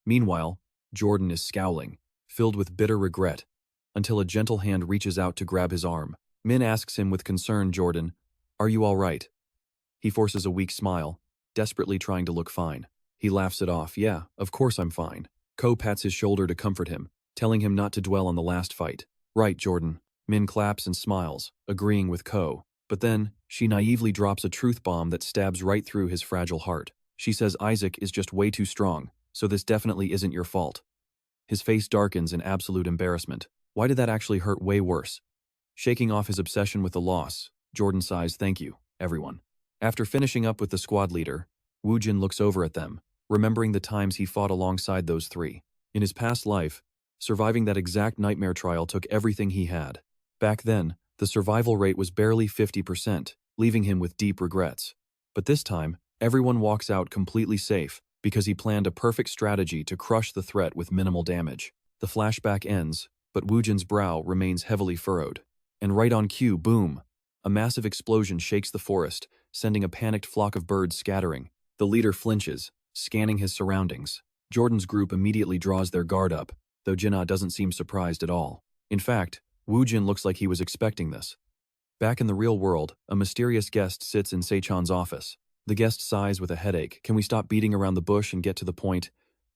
Meanwhile, Jordan is scowling, filled with bitter regret, until a gentle hand reaches out to grab his arm. Min asks him with concern, Jordan, are you all right? He forces a weak smile, desperately trying to look fine. He laughs it off, yeah, of course I'm fine. Ko pats his shoulder to comfort him, telling him not to dwell on the last fight. Right, Jordan. Min claps and smiles, agreeing with Ko. But then, she naively drops a truth bomb that stabs right through his fragile heart. She says Isaac is just way too strong, so this definitely isn't your fault. His face darkens in absolute embarrassment. Why did that actually hurt way worse? Shaking off his obsession with the loss, Jordan sighs, thank you, everyone. After finishing up with the squad leader, Woo-jin looks over at them, remembering the times he fought alongside those three. In his past life, surviving that exact nightmare trial took everything he had. Back then, the survival rate was barely 50%, leaving him with deep regrets. But this time, everyone walks out completely safe because he planned a perfect strategy to crush the threat with minimal damage. The flashback ends, but Woo-jin's brow remains heavily furrowed. And right on cue, boom! A massive explosion shakes the forest, sending a panicked flock of birds scattering. The leader flinches, scanning his surroundings. Jordan's group immediately draws their guard up, though Jinna doesn't seem surprised at all. In fact, Woo-jin looks like he was expecting this. Back in the real world, a mysterious guest sits in Se-chan's office. The guest sighs with a headache. Can we stop beating around the bush and get to the point?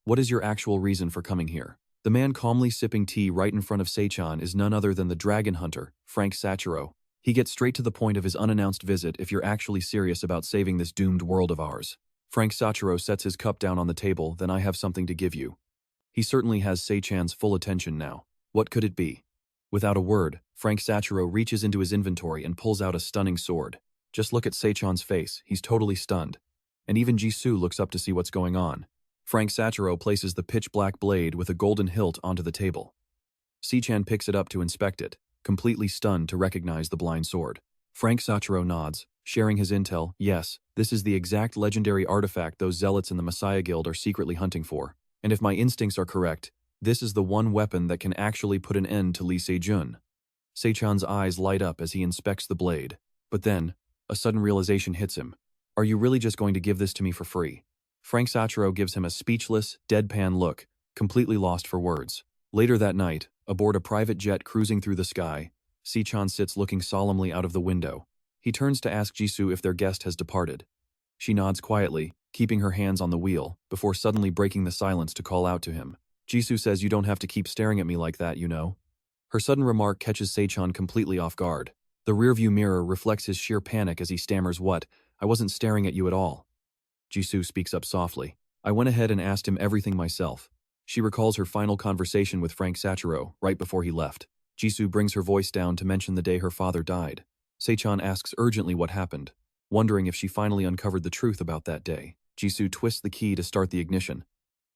What is your actual reason for coming here? The man calmly sipping tea right in front of Se-chan is none other than the dragon hunter, Frank Sachiro. He gets straight to the point of his unannounced visit if you're actually serious about saving this doomed world of ours. Frank Sachiro sets his cup down on the table, then I have something to give you. He certainly has Se-chan's full attention now. What could it be? Without a word, Frank Sachiro reaches into his inventory and pulls out a stunning sword. Just look at Se-chan's face, he's totally stunned. And even Jisoo looks up to see what's going on. Frank Sachiro places the pitch-black blade with a golden hilt onto the table. Se-chan picks it up to inspect it, completely stunned to recognize the blind sword. Frank Sachiro nods, sharing his intel. Yes, this is the exact legendary artifact those zealots in the Messiah Guild are secretly hunting for. And if my instincts are correct, this is the one weapon that can actually put an end to Lee Se-jun. Se-chan's eyes light up as he inspects the blade. But then, a sudden realization hits him. Are you really just going to give this to me for free? Frank Sachiro gives him a speechless, deadpan look, completely lost for words. Later that night, aboard a private jet cruising through the sky, Se-chan sits looking solemnly out of the window. He turns to ask Jisoo if their guest has departed. She nods quietly, keeping her hands on the wheel, before suddenly breaking the silence to call out to him. Jisoo says, you don't have to keep staring at me like that, you know. Her sudden remark catches Se-chan completely off guard. The rearview mirror reflects his sheer panic as he stammers, what? I wasn't staring at you at all. Jisoo speaks up softly. I went ahead and asked him everything myself. She recalls her final conversation with Frank Sachiro right before he left. Jisoo brings her voice down to mention the day her father died. Se-chan asks urgently what happened, wondering if she finally uncovered the truth about that day. Jisoo twists the key to start the ignition.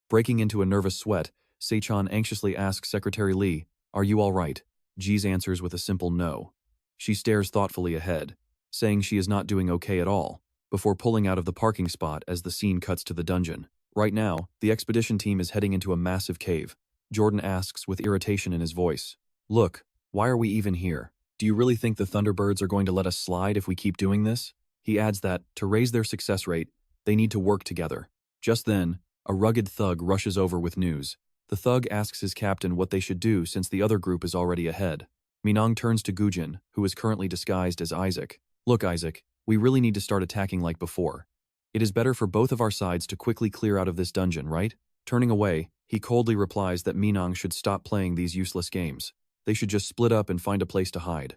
Breaking into a nervous sweat, Se-chan anxiously asks Secretary Lee, are you all right? Ji's answers with a simple no. She stares thoughtfully ahead, saying she is not doing okay at all, before pulling out of the parking spot as the scene cuts to the dungeon. Right now, the expedition team is heading into a massive cave. Jordan asks with irritation in his voice, look, why are we even here? Do you really think the Thunderbirds are going to let us slide if we keep doing this? He adds that, to raise their success rate, they need to work together. Just then, a rugged thug rushes over with news. The thug asks his captain what they should do since the other group is already ahead. Minang turns to Woo-jin, who is currently disguised as Isaac. Look, Isaac, we really need to start attacking like before. It is better for both of our sides to quickly clear out of this dungeon, right? Turning away, he coldly replies that Minang should stop playing these useless games. They should just split up and find a place to hide.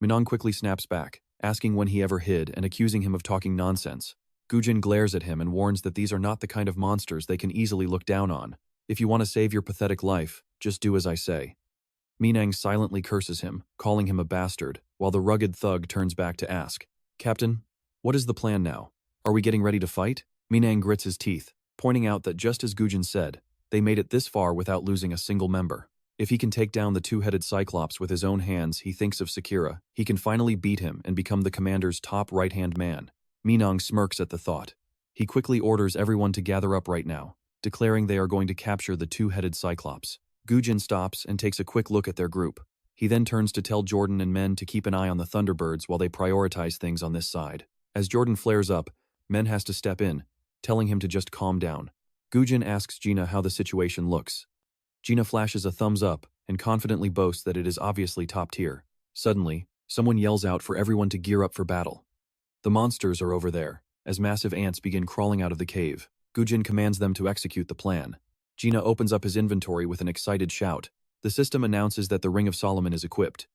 Minang quickly snaps back, asking when he ever hid and accusing him of talking nonsense. Woo-jin glares at him and warns that these are not the kind of monsters they can easily look down on. If you want to save your pathetic life, just do as I say. Minang silently curses him, calling him a bastard, while the rugged thug turns back to ask, Captain, what is the plan now? Are we getting ready to fight? Minang grits his teeth, pointing out that just as Woo-jin said, they made it this far without losing a single member. If he can take down the two-headed Cyclops with his own hands, he thinks of Sakura, he can finally beat him and become the commander's top right-hand man. Minang smirks at the thought. He quickly orders everyone to gather up right now, declaring they are going to capture the two-headed Cyclops. Woo-jin stops and takes a quick look at their group. He then turns to tell Jordan and Men to keep an eye on the Thunderbirds while they prioritize things on this side. As Jordan flares up, Men has to step in, telling him to just calm down. Woo-jin asks Gina how the situation looks. Gina flashes a thumbs up and confidently boasts that it is obviously top tier. Suddenly, someone yells out for everyone to gear up for battle. The monsters are over there, as massive ants begin crawling out of the cave. Woo-jin commands them to execute the plan. Gina opens up his inventory with an excited shout. The system announces that the Ring of Solomon is equipped.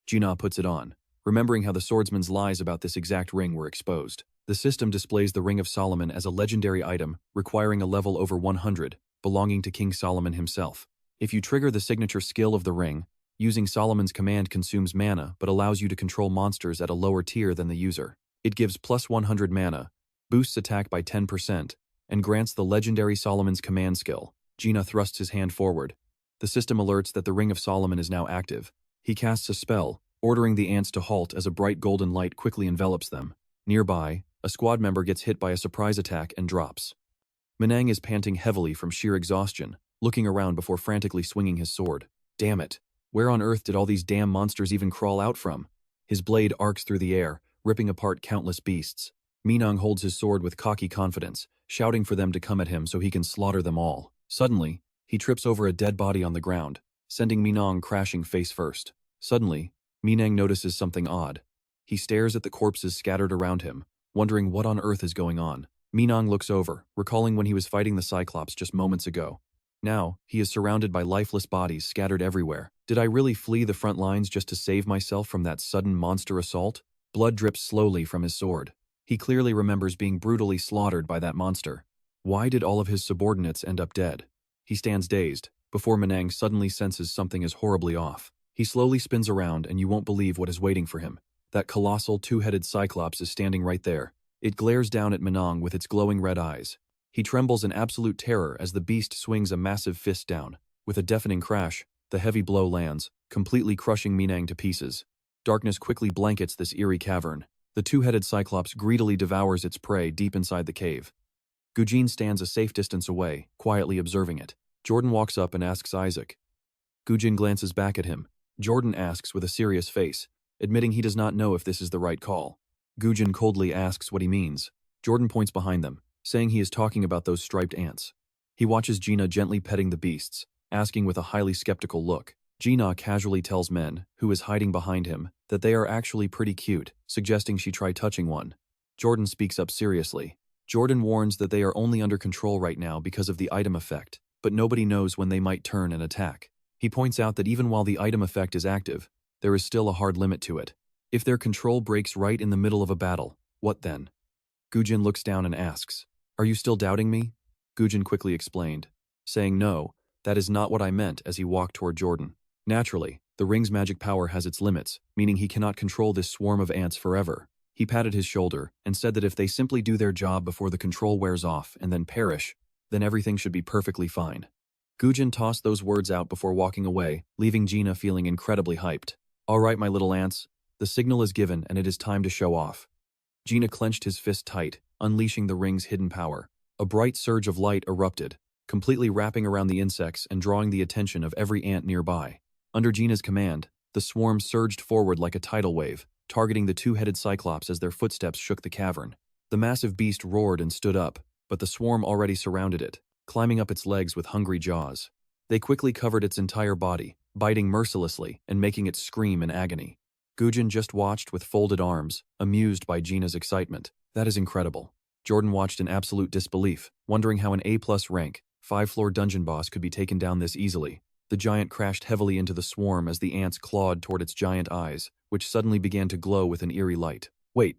Gina puts it on, remembering how the swordsman's lies about this exact ring were exposed. The system displays the Ring of Solomon as a legendary item requiring a level over 100, belonging to King Solomon himself. If you trigger the signature skill of the ring, using Solomon's command consumes mana but allows you to control monsters at a lower tier than the user. It gives plus 100 mana, boosts attack by 10%, and grants the legendary Solomon's command skill. Gina thrusts his hand forward. The system alerts that the Ring of Solomon is now active. He casts a spell, ordering the ants to halt as a bright golden light quickly envelops them. Nearby, a squad member gets hit by a surprise attack and drops. Manhwa is panting heavily from sheer exhaustion, looking around before frantically swinging his sword. Damn it! Where on earth did all these damn monsters even crawl out from? His blade arcs through the air, ripping apart countless beasts. Minhwa holds his sword with cocky confidence, shouting for them to come at him so he can slaughter them all. Suddenly, he trips over a dead body on the ground, sending Minhwa crashing face first. Suddenly, Minhwa notices something odd. He stares at the corpses scattered around him, wondering what on earth is going on. Minhwa looks over, recalling when he was fighting the Cyclops just moments ago. Now, he is surrounded by lifeless bodies scattered everywhere. Did I really flee the front lines just to save myself from that sudden monster assault? Blood drips slowly from his sword. He clearly remembers being brutally slaughtered by that monster. Why did all of his subordinates end up dead? He stands dazed, before Manhwa suddenly senses something is horribly off. He slowly spins around and you won't believe what is waiting for him. That colossal two-headed Cyclops is standing right there. It glares down at Manhwa with its glowing red eyes. He trembles in absolute terror as the beast swings a massive fist down. With a deafening crash, the heavy blow lands, completely crushing Minhwa to pieces. Darkness quickly blankets this eerie cavern. The two-headed Cyclops greedily devours its prey deep inside the cave. Woo-jin stands a safe distance away, quietly observing it. Jordan walks up and asks Isaac. Woo-jin glances back at him. Jordan asks with a serious face, admitting he does not know if this is the right call. Woo-jin coldly asks what he means. Jordan points behind them, saying he is talking about those striped ants. He watches Gina gently petting the beasts, asking with a highly skeptical look. Gina casually tells Men, who is hiding behind him, that they are actually pretty cute, suggesting she try touching one. Jordan speaks up seriously. Jordan warns that they are only under control right now because of the item effect, but nobody knows when they might turn and attack. He points out that even while the item effect is active, there is still a hard limit to it. If their control breaks right in the middle of a battle, what then? Woo-jin looks down and asks, "Are you still doubting me?" Woo-jin quickly explained, saying no, that is not what I meant as he walked toward Jordan. Naturally, the ring's magic power has its limits, meaning he cannot control this swarm of ants forever. He patted his shoulder and said that if they simply do their job before the control wears off and then perish, then everything should be perfectly fine. Woo-jin tossed those words out before walking away, leaving Gina feeling incredibly hyped. All right, my little ants, the signal is given and it is time to show off. Gina clenched his fist tight, unleashing the ring's hidden power. A bright surge of light erupted, completely wrapping around the insects and drawing the attention of every ant nearby. Under Gina's command, the swarm surged forward like a tidal wave, targeting the two-headed Cyclops as their footsteps shook the cavern. The massive beast roared and stood up, but the swarm already surrounded it, climbing up its legs with hungry jaws. They quickly covered its entire body, biting mercilessly and making it scream in agony. Woo-jin just watched with folded arms, amused by Gina's excitement. That is incredible. Jordan watched in absolute disbelief, wondering how an A+ rank, 5-floor dungeon boss could be taken down this easily. The giant crashed heavily into the swarm as the ants clawed toward its giant eyes, which suddenly began to glow with an eerie light. Wait.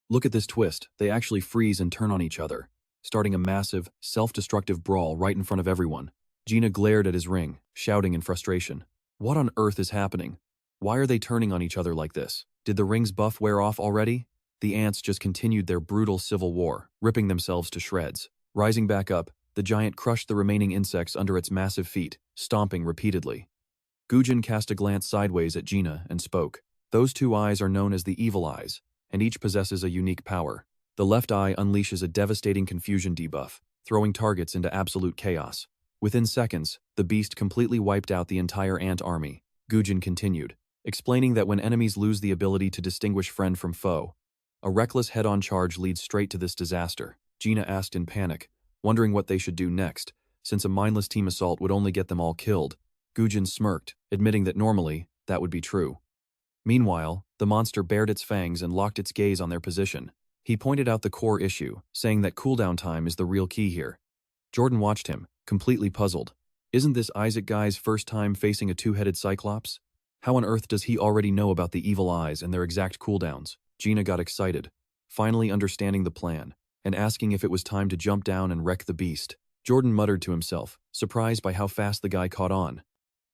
Look at this twist. They actually freeze and turn on each other, starting a massive, self-destructive brawl right in front of everyone. Gina glared at his ring, shouting in frustration. What on earth is happening? Why are they turning on each other like this? Did the ring's buff wear off already? The ants just continued their brutal civil war, ripping themselves to shreds. Rising back up, the giant crushed the remaining insects under its massive feet, stomping repeatedly. Woo-jin cast a glance sideways at Gina and spoke. Those two eyes are known as the evil eyes, and each possesses a unique power. The left eye unleashes a devastating confusion debuff, throwing targets into absolute chaos. Within seconds, the beast completely wiped out the entire ant army. Woo-jin continued, explaining that when enemies lose the ability to distinguish friend from foe, a reckless head-on charge leads straight to this disaster. Gina asked in panic, wondering what they should do next, since a mindless team assault would only get them all killed. Woo-jin smirked, admitting that normally, that would be true. Meanwhile, the monster bared its fangs and locked its gaze on their position. He pointed out the core issue, saying that cooldown time is the real key here. Jordan watched him, completely puzzled. Isn't this Isaac guy's first time facing a two-headed cyclops? How on earth does he already know about the evil eyes and their exact cooldowns? Gina got excited, finally understanding the plan, and asking if it was time to jump down and wreck the beast. Jordan muttered to himself, surprised by how fast the guy caught on.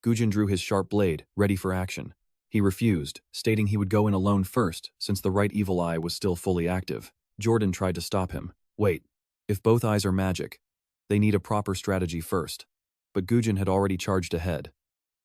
Woo-jin drew his sharp blade, ready for action. He refused, stating he would go in alone first, since the right evil eye was still fully active. Jordan tried to stop him. Wait, if both eyes are magic, they need a proper strategy first. But Woo-jin had already charged ahead.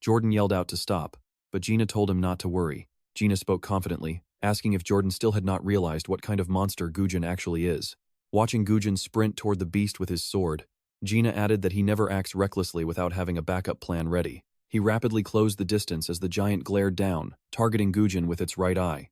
Jordan yelled out to stop, but Gina told him not to worry. Gina spoke confidently, asking if Jordan still had not realized what kind of monster Woo-jin actually is. Watching Woo-jin sprint toward the beast with his sword, Gina added that he never acts recklessly without having a backup plan ready. He rapidly closed the distance as the giant glared down, targeting Woo-jin with its right eye.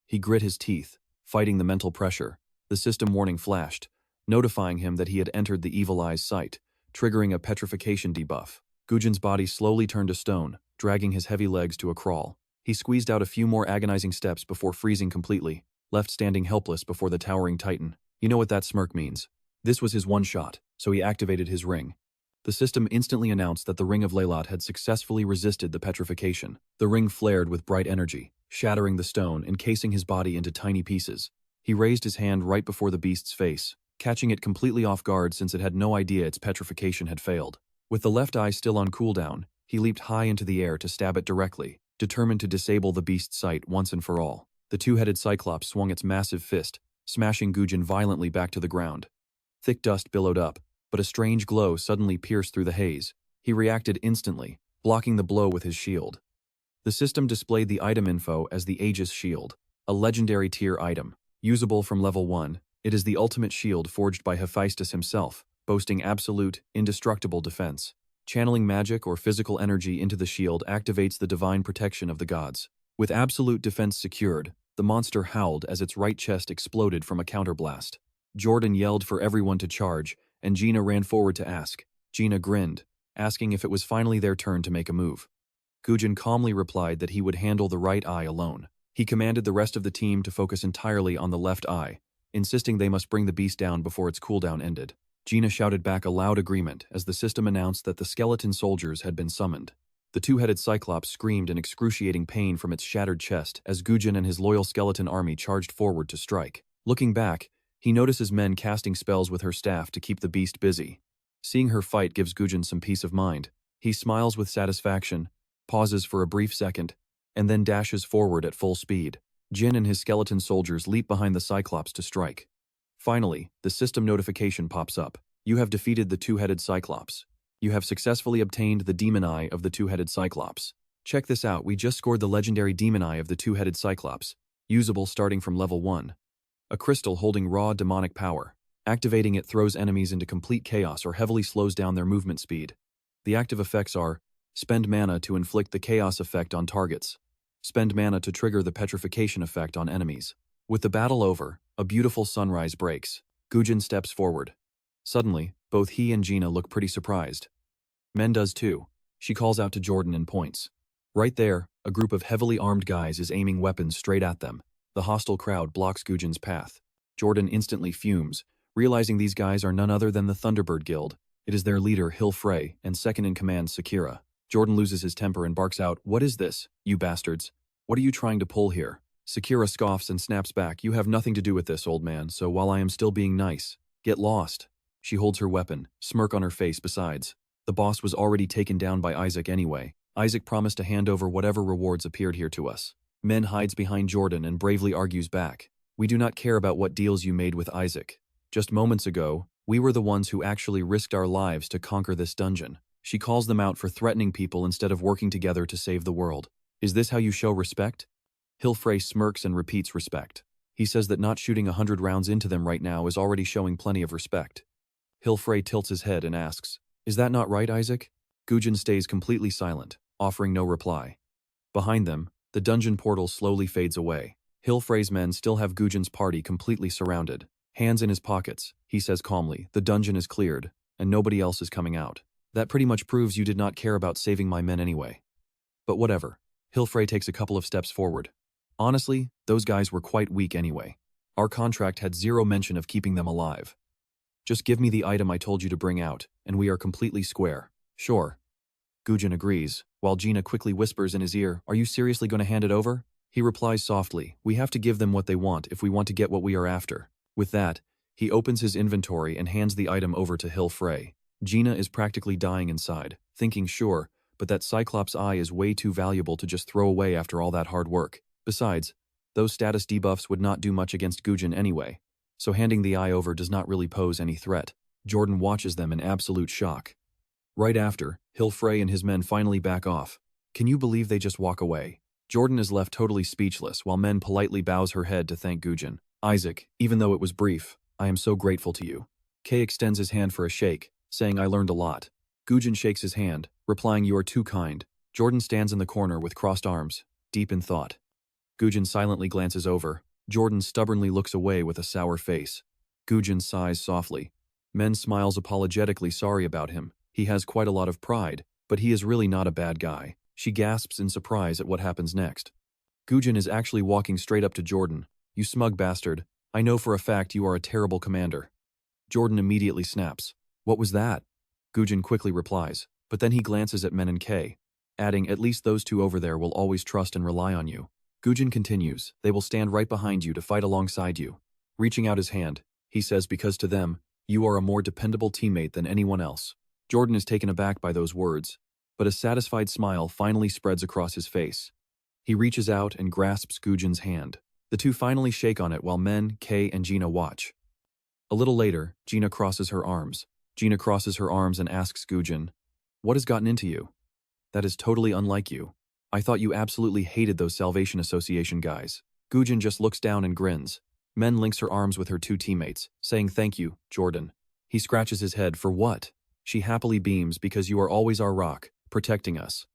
He grit his teeth, fighting the mental pressure. The system warning flashed, notifying him that he had entered the evil eye's sight, triggering a petrification debuff. Woo-jin's body slowly turned to stone, dragging his heavy legs to a crawl. He squeezed out a few more agonizing steps before freezing completely, left standing helpless before the towering titan. You know what that smirk means. This was his one shot, so he activated his ring. The system instantly announced that the Ring of Leylat had successfully resisted the petrification. The ring flared with bright energy, shattering the stone, encasing his body into tiny pieces. He raised his hand right before the beast's face, catching it completely off guard since it had no idea its petrification had failed. With the left eye still on cooldown, he leaped high into the air to stab it directly, determined to disable the beast's sight once and for all. The two-headed cyclops swung its massive fist, smashing Woo-jin violently back to the ground. Thick dust billowed up, but a strange glow suddenly pierced through the haze. He reacted instantly, blocking the blow with his shield. The system displayed the item info as the Aegis Shield, a legendary tier item. Usable from level 1, it is the ultimate shield forged by Hephaestus himself, boasting absolute, indestructible defense. Channeling magic or physical energy into the shield activates the divine protection of the gods. With absolute defense secured, the monster howled as its right chest exploded from a counterblast. Jordan yelled for everyone to charge, and Gina ran forward to ask. Gina grinned, asking if it was finally their turn to make a move. Woo-jin calmly replied that he would handle the right eye alone. He commanded the rest of the team to focus entirely on the left eye, insisting they must bring the beast down before its cooldown ended. Gina shouted back a loud agreement as the system announced that the skeleton soldiers had been summoned. The two-headed cyclops screamed in excruciating pain from its shattered chest as Woo-jin and his loyal skeleton army charged forward to strike. Looking back, he notices men casting spells with her staff to keep the beast busy. Seeing her fight gives Woo-jin some peace of mind. He smiles with satisfaction, pauses for a brief second, and then dashes forward at full speed. Jin and his skeleton soldiers leap behind the Cyclops to strike. Finally, the system notification pops up. You have defeated the two-headed Cyclops. You have successfully obtained the Demon Eye of the two-headed Cyclops. Check this out, we just scored the legendary Demon Eye of the two-headed Cyclops, usable starting from level 1. A crystal holding raw demonic power. Activating it throws enemies into complete chaos or heavily slows down their movement speed. The active effects are: spend mana to inflict the chaos effect on targets. Spend mana to trigger the petrification effect on enemies. With the battle over, a beautiful sunrise breaks. Woo-jin steps forward. Suddenly, both he and Gina look pretty surprised. Men does too. She calls out to Jordan and points. Right there, a group of heavily armed guys is aiming weapons straight at them. The hostile crowd blocks Woo-jin's path. Jordan instantly fumes, realizing these guys are none other than the Thunderbird Guild. It is their leader, Frey, and second-in-command, Sakura. Jordan loses his temper and barks out, "What is this, you bastards? What are you trying to pull here?" Sakura scoffs and snaps back, "You have nothing to do with this, old man, so while I am still being nice, get lost." She holds her weapon, smirk on her face besides. The boss was already taken down by Isaac anyway. Isaac promised to hand over whatever rewards appeared here to us. Men hides behind Jordan and bravely argues back. "We do not care about what deals you made with Isaac. Just moments ago, we were the ones who actually risked our lives to conquer this dungeon." She calls them out for threatening people instead of working together to save the world. "Is this how you show respect?" Frey smirks and repeats respect. He says that not shooting 100 rounds into them right now is already showing plenty of respect. Frey tilts his head and asks, "Is that not right, Isaac?" Woo-jin stays completely silent, offering no reply. Behind them, the dungeon portal slowly fades away. Frey's men still have Woo-jin's party completely surrounded. Hands in his pockets, he says calmly, "The dungeon is cleared, and nobody else is coming out. That pretty much proves you did not care about saving my men anyway. But whatever." Frey takes a couple of steps forward. "Honestly, those guys were quite weak anyway. Our contract had zero mention of keeping them alive. Just give me the item I told you to bring out, and we are completely square." "Sure, Woo-jin agrees, while Gina quickly whispers in his ear, "Are you seriously going to hand it over?" He replies softly, "We have to give them what they want if we want to get what we are after." With that, he opens his inventory and hands the item over to Hill Frey. Gina is practically dying inside, thinking sure, but that Cyclops eye is way too valuable to just throw away after all that hard work. Besides, those status debuffs would not do much against Woo-jin anyway, so handing the eye over does not really pose any threat. Jordan watches them in absolute shock. Right after, Hill Frey and his men finally back off. Can you believe they just walk away? Jordan is left totally speechless while Men politely bows her head to thank Woo-jin. "Isaac, even though it was brief, I am so grateful to you." Kay extends his hand for a shake, saying, "I learned a lot." Woo-jin shakes his hand, replying, "You are too kind." Jordan stands in the corner with crossed arms, deep in thought. Woo-jin silently glances over. Jordan stubbornly looks away with a sour face. Woo-jin sighs softly. Men smiles apologetically sorry about him. He has quite a lot of pride, but he is really not a bad guy. She gasps in surprise at what happens next. Woo-jin is actually walking straight up to Jordan. "You smug bastard. I know for a fact you are a terrible commander." Jordan immediately snaps. "What was that?" Woo-jin quickly replies, but then he glances at Men and Kay, adding, "At least those two over there will always trust and rely on you." Woo-jin continues, "They will stand right behind you to fight alongside you." Reaching out his hand, he says, "Because to them, you are a more dependable teammate than anyone else." Jordan is taken aback by those words, but a satisfied smile finally spreads across his face. He reaches out and grasps Woo-jin's hand. The two finally shake on it while Men, Kay, and Gina watch. A little later, Gina crosses her arms. And asks Woo-jin, "What has gotten into you? That is totally unlike you. I thought you absolutely hated those Salvation Association guys." Woo-jin just looks down and grins. Men links her arms with her two teammates, saying, "Thank you, Jordan." He scratches his head. "For what?" She happily beams, "Because you are always our rock, protecting us."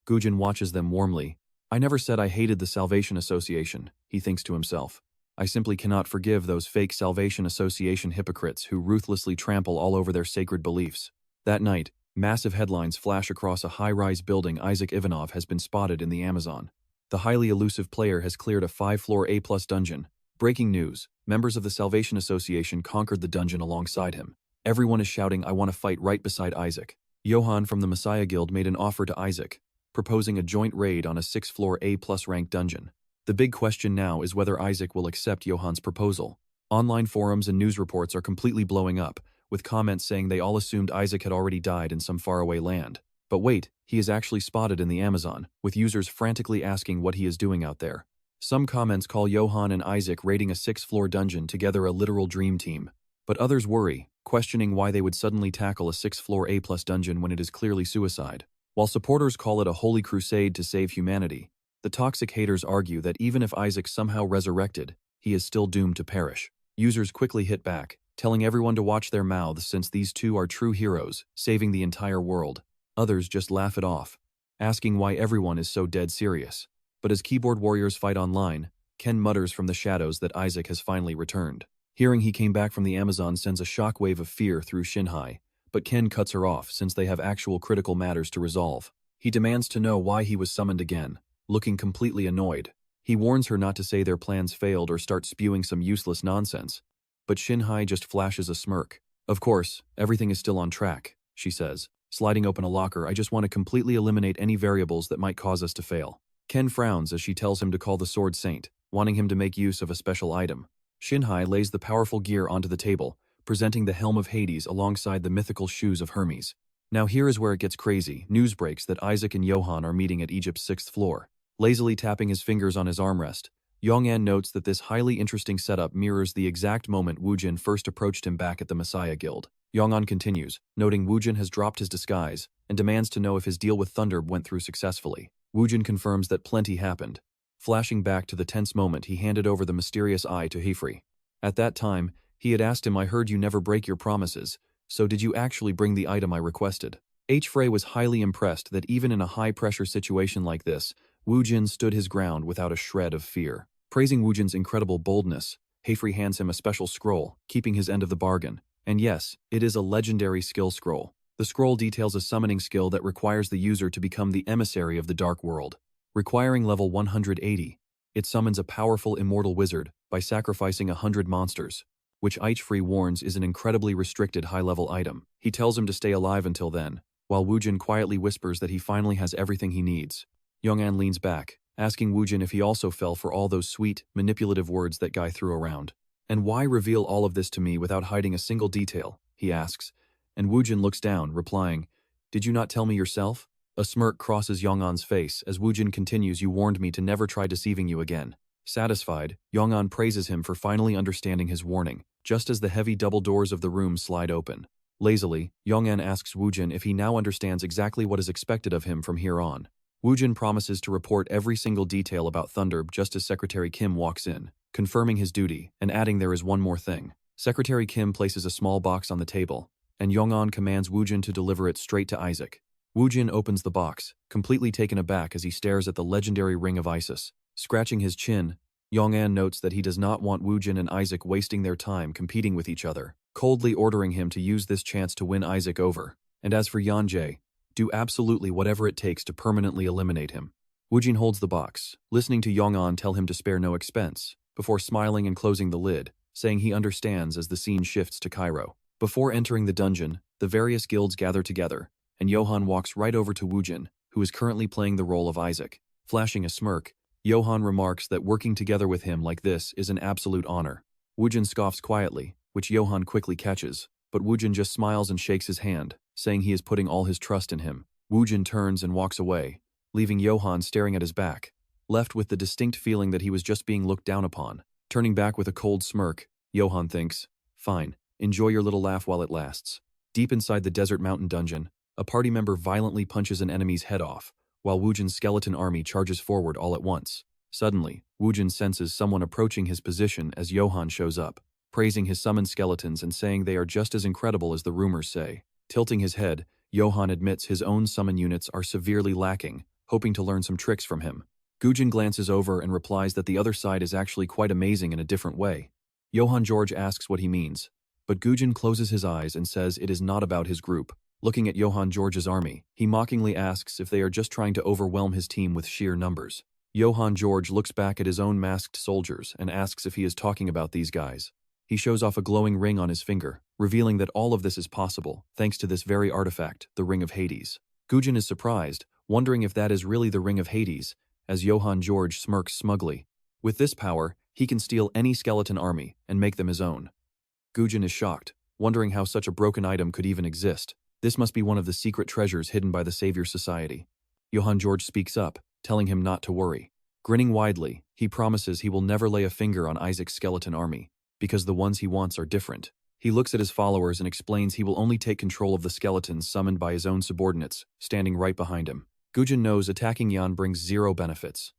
Woo-jin watches them warmly. "I never said I hated the Salvation Association," he thinks to himself. "I simply cannot forgive those fake Salvation Association hypocrites who ruthlessly trample all over their sacred beliefs." That night, massive headlines flash across a high-rise building. Isaac Ivanov has been spotted in the Amazon. The highly elusive player has cleared a 5-floor A+ dungeon. Breaking news, members of the Salvation Association conquered the dungeon alongside him. Everyone is shouting, "I want to fight right beside Isaac." Johan from the Messiah Guild made an offer to Isaac, proposing a joint raid on a 6-floor A+ ranked dungeon. The big question now is whether Isaac will accept Johan's proposal. Online forums and news reports are completely blowing up, with comments saying they all assumed Isaac had already died in some faraway land. But wait, he is actually spotted in the Amazon, with users frantically asking what he is doing out there. Some comments call Johan and Isaac raiding a 6-floor dungeon together a literal dream team. But others worry, questioning why they would suddenly tackle a 6-floor A+ dungeon when it is clearly suicide. While supporters call it a holy crusade to save humanity, the toxic haters argue that even if Isaac somehow resurrected, he is still doomed to perish. Users quickly hit back, telling everyone to watch their mouths since these two are true heroes, saving the entire world. Others just laugh it off, asking why everyone is so dead serious. But as keyboard warriors fight online, Ken mutters from the shadows that Isaac has finally returned. Hearing he came back from the Amazon sends a shockwave of fear through Shin-hye, but Ken cuts her off since they have actual critical matters to resolve. He demands to know why he was summoned again, looking completely annoyed. He warns her not to say their plans failed or start spewing some useless nonsense. But Shin-hye just flashes a smirk. "Of course, everything is still on track," she says, sliding open a locker. "I just want to completely eliminate any variables that might cause us to fail." Ken frowns as she tells him to call the Sword Saint, wanting him to make use of a special item. Shin-hye lays the powerful gear onto the table, presenting the Helm of Hades alongside the mythical shoes of Hermes. Now here is where it gets crazy. News breaks that Isaac and Johan are meeting at Egypt's 6th floor. Lazily tapping his fingers on his armrest, Yong-an notes that this highly interesting setup mirrors the exact moment Woo-jin first approached him back at the Messiah Guild. Yong-an continues, noting Woo-jin has dropped his disguise, and demands to know if his deal with Thunder went through successfully. Woo-jin confirms that plenty happened. Flashing back to the tense moment he handed over the mysterious eye to Hefrey. At that time, he had asked him, "I heard you never break your promises, so did you actually bring the item I requested?" Frey was highly impressed that even in a high-pressure situation like this, Woo-jin stood his ground without a shred of fear. Praising Woo-jin's incredible boldness, Hefrey hands him a special scroll, keeping his end of the bargain. And yes, it is a legendary skill scroll. The scroll details a summoning skill that requires the user to become the Emissary of the Dark World. Requiring level 180, it summons a powerful immortal wizard by sacrificing 100 monsters, which Frey warns is an incredibly restricted high-level item. He tells him to stay alive until then, while Woo-jin quietly whispers that he finally has everything he needs. Young-an leans back, asking Woo-jin if he also fell for all those sweet, manipulative words that guy threw around. "And why reveal all of this to me without hiding a single detail?" he asks. And Woo-jin looks down, replying, "Did you not tell me yourself?" A smirk crosses Young-an's face as Woo-jin continues, "You warned me to never try deceiving you again." Satisfied, Young-an praises him for finally understanding his warning, just as the heavy double doors of the room slide open. Lazily, Young-an asks Woo-jin if he now understands exactly what is expected of him from here on. Woo-jin promises to report every single detail about Thunder just as Secretary Kim walks in, confirming his duty and adding there is one more thing. Secretary Kim places a small box on the table, and Young-an commands Woo-jin to deliver it straight to Isaac. Woo-jin opens the box, completely taken aback as he stares at the legendary Ring of Isis. Scratching his chin, Young-an notes that he does not want Woo-jin and Isaac wasting their time competing with each other, coldly ordering him to use this chance to win Isaac over. And as for Yeon-jae, do absolutely whatever it takes to permanently eliminate him. Woo-jin holds the box, listening to Young-an tell him to spare no expense, before smiling and closing the lid, saying he understands as the scene shifts to Cairo. Before entering the dungeon, the various guilds gather together, and Johan walks right over to Woo-jin, who is currently playing the role of Isaac. Flashing a smirk, Johan remarks that working together with him like this is an absolute honor. Woo-jin scoffs quietly, which Johan quickly catches, but Woo-jin just smiles and shakes his hand, saying he is putting all his trust in him. Woo-jin turns and walks away, leaving Johan staring at his back, left with the distinct feeling that he was just being looked down upon. Turning back with a cold smirk, Johan thinks, "Fine, enjoy your little laugh while it lasts." Deep inside the desert mountain dungeon, a party member violently punches an enemy's head off, while Woo-jin's skeleton army charges forward all at once. Suddenly, Woo-jin senses someone approaching his position as Johan shows up, praising his summoned skeletons and saying they are just as incredible as the rumors say. Tilting his head, Johan admits his own summon units are severely lacking, hoping to learn some tricks from him. Woo-jin glances over and replies that the other side is actually quite amazing in a different way. Johan George asks what he means, but Woo-jin closes his eyes and says it is not about his group. Looking at Johan George's army, he mockingly asks if they are just trying to overwhelm his team with sheer numbers. Johan George looks back at his own masked soldiers and asks if he is talking about these guys. He shows off a glowing ring on his finger, revealing that all of this is possible thanks to this very artifact, the Ring of Hades. Woo-jin is surprised, wondering if that is really the Ring of Hades, as Johan George smirks smugly. With this power, he can steal any skeleton army and make them his own. Woo-jin is shocked, wondering how such a broken item could even exist. This must be one of the secret treasures hidden by the Savior Society. Johan George speaks up, telling him not to worry. Grinning widely, he promises he will never lay a finger on Isaac's skeleton army, because the ones he wants are different. He looks at his followers and explains he will only take control of the skeletons summoned by his own subordinates, standing right behind him. Woo-jin knows attacking Yan brings zero benefits.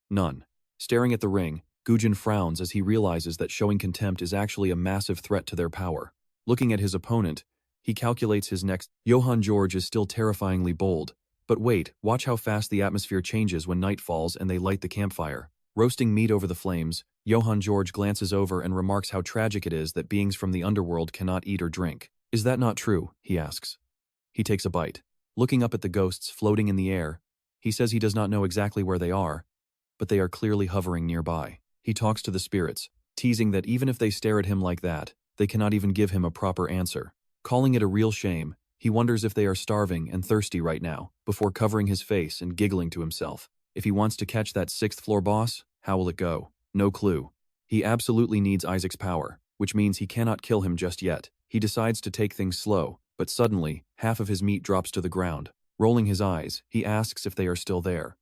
None. Staring at the ring, Woo-jin frowns as he realizes that showing contempt is actually a massive threat to their power. Looking at his opponent, he calculates his next. Johan George is still terrifyingly bold. But wait, watch how fast the atmosphere changes when night falls and they light the campfire. Roasting meat over the flames, Johan George glances over and remarks how tragic it is that beings from the underworld cannot eat or drink. "Is that not true?" he asks. He takes a bite. Looking up at the ghosts floating in the air, he says he does not know exactly where they are, but they are clearly hovering nearby. He talks to the spirits, teasing that even if they stare at him like that, they cannot even give him a proper answer. Calling it a real shame, he wonders if they are starving and thirsty right now, before covering his face and giggling to himself. If he wants to catch that 6th floor boss, how will it go? No clue. He absolutely needs Isaac's power, which means he cannot kill him just yet. He decides to take things slow, but suddenly, half of his meat drops to the ground. Rolling his eyes, he asks if they are still there.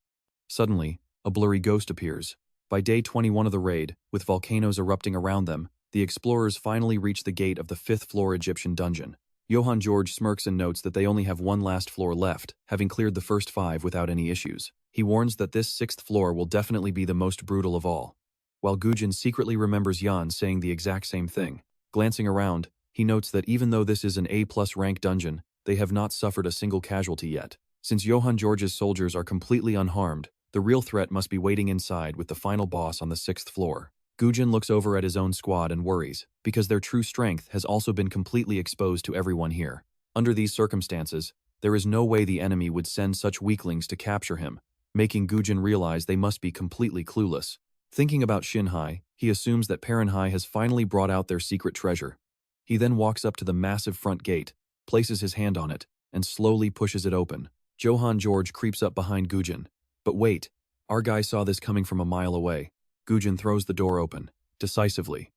Suddenly, a blurry ghost appears. By day 21 of the raid, with volcanoes erupting around them, the explorers finally reach the gate of the 5th floor Egyptian dungeon. Johan George smirks and notes that they only have one last floor left, having cleared the first 5 without any issues. He warns that this 6th floor will definitely be the most brutal of all. While Woo-jin secretly remembers Yan saying the exact same thing. Glancing around, he notes that even though this is an A+ rank dungeon, they have not suffered a single casualty yet. Since Johan George's soldiers are completely unharmed, the real threat must be waiting inside with the final boss on the 6th floor. Woo-jin looks over at his own squad and worries, because their true strength has also been completely exposed to everyone here. Under these circumstances, there is no way the enemy would send such weaklings to capture him, making Woo-jin realize they must be completely clueless. Thinking about Shin-hye, he assumes that Parun-hye has finally brought out their secret treasure. He then walks up to the massive front gate, places his hand on it, and slowly pushes it open. Johan George creeps up behind Woo-jin. But wait, our guy saw this coming from a mile away. Woo-jin throws the door open, decisively.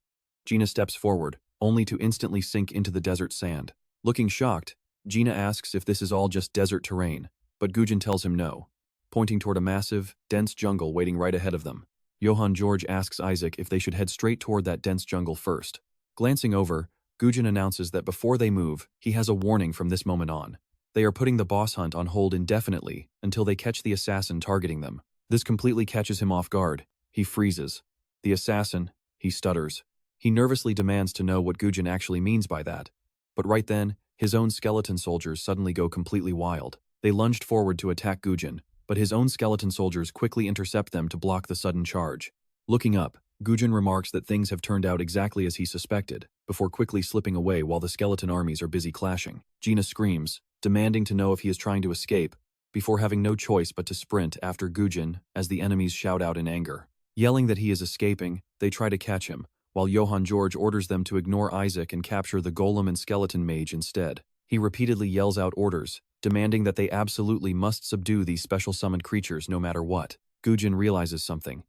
Gina steps forward, only to instantly sink into the desert sand. Looking shocked, Gina asks if this is all just desert terrain, but Woo-jin tells him no, pointing toward a massive, dense jungle waiting right ahead of them. Johan George asks Isaac if they should head straight toward that dense jungle first. Glancing over, Woo-jin announces that before they move, he has a warning from this moment on. They are putting the boss hunt on hold indefinitely until they catch the assassin targeting them. This completely catches him off guard. He freezes. The assassin, he stutters. He nervously demands to know what Woo-jin actually means by that. But right then, his own skeleton soldiers suddenly go completely wild. They lunged forward to attack Woo-jin, but his own skeleton soldiers quickly intercept them to block the sudden charge. Looking up, Woo-jin remarks that things have turned out exactly as he suspected, before quickly slipping away while the skeleton armies are busy clashing. Gina screams, demanding to know if he is trying to escape, before having no choice but to sprint after Woo-jin as the enemies shout out in anger. Yelling that he is escaping, they try to catch him, while Johan George orders them to ignore Isaac and capture the golem and skeleton mage instead. He repeatedly yells out orders, demanding that they absolutely must subdue these special summoned creatures no matter what. Woo-jin realizes something.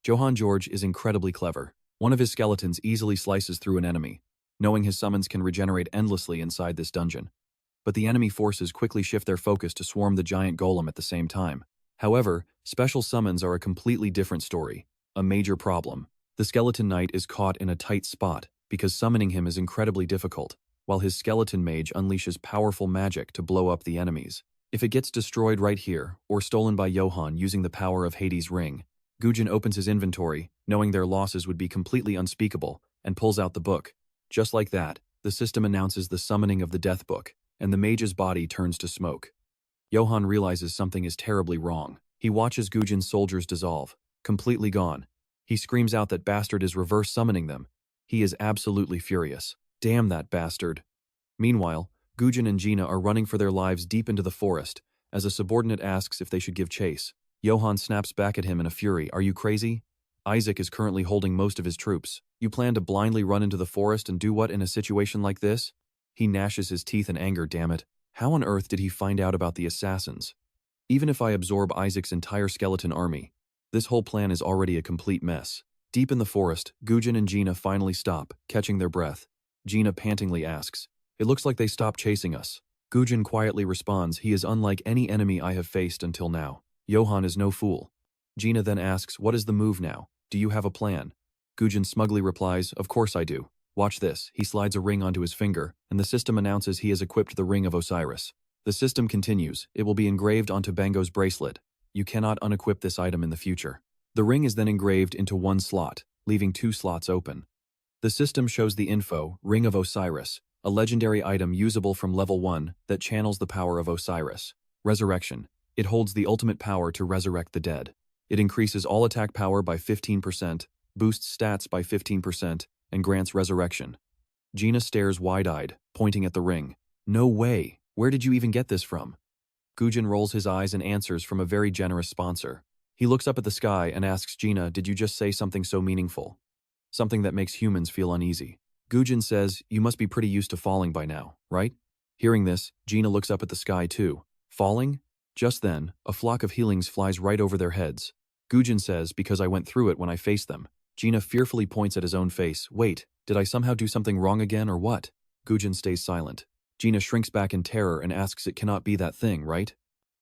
Johan George is incredibly clever. One of his skeletons easily slices through an enemy, knowing his summons can regenerate endlessly inside this dungeon. But the enemy forces quickly shift their focus to swarm the giant golem at the same time. However, special summons are a completely different story, a major problem. The skeleton knight is caught in a tight spot because summoning him is incredibly difficult, while his skeleton mage unleashes powerful magic to blow up the enemies. If it gets destroyed right here, or stolen by Johan using the power of Hades' ring, Woo-jin opens his inventory, knowing their losses would be completely unspeakable, and pulls out the book. Just like that, the system announces the summoning of the death book, and the mage's body turns to smoke. Johan realizes something is terribly wrong. He watches Woo-jin's soldiers dissolve, completely gone. He screams out that bastard is reverse summoning them. He is absolutely furious. Damn that bastard. Meanwhile, Woo-jin and Gina are running for their lives deep into the forest, as a subordinate asks if they should give chase. Johan snaps back at him in a fury. Are you crazy? Isaac is currently holding most of his troops. You plan to blindly run into the forest and do what in a situation like this? He gnashes his teeth in anger, damn it. How on earth did he find out about the assassins? Even if I absorb Isaac's entire skeleton army, this whole plan is already a complete mess. Deep in the forest, Woo-jin and Gina finally stop, catching their breath. Gina pantingly asks, "It looks like they stopped chasing us." Woo-jin quietly responds, "He is unlike any enemy I have faced until now. Johan is no fool." Gina then asks, "What is the move now? Do you have a plan?" Woo-jin smugly replies, "Of course I do. Watch this." He slides a ring onto his finger, and the system announces he has equipped the Ring of Osiris. The system continues, "It will be engraved onto Bango's bracelet. You cannot unequip this item in the future." The ring is then engraved into one slot, leaving 2 slots open. The system shows the info, Ring of Osiris, a legendary item usable from level 1 that channels the power of Osiris. Resurrection. It holds the ultimate power to resurrect the dead. It increases all attack power by 15%, boosts stats by 15%, and grants resurrection. Gina stares wide-eyed, pointing at the ring. "No way! Where did you even get this from?" Woo-jin rolls his eyes and answers from a very generous sponsor. He looks up at the sky and asks Gina, "Did you just say something so meaningful? Something that makes humans feel uneasy?" Woo-jin says, "You must be pretty used to falling by now, right?" Hearing this, Gina looks up at the sky too. "Falling?" Just then, a flock of healings flies right over their heads. Woo-jin says, "Because I went through it when I faced them." Gina fearfully points at his own face. "Wait, did I somehow do something wrong again or what?" Woo-jin stays silent. Gina shrinks back in terror and asks, "It cannot be that thing, right?"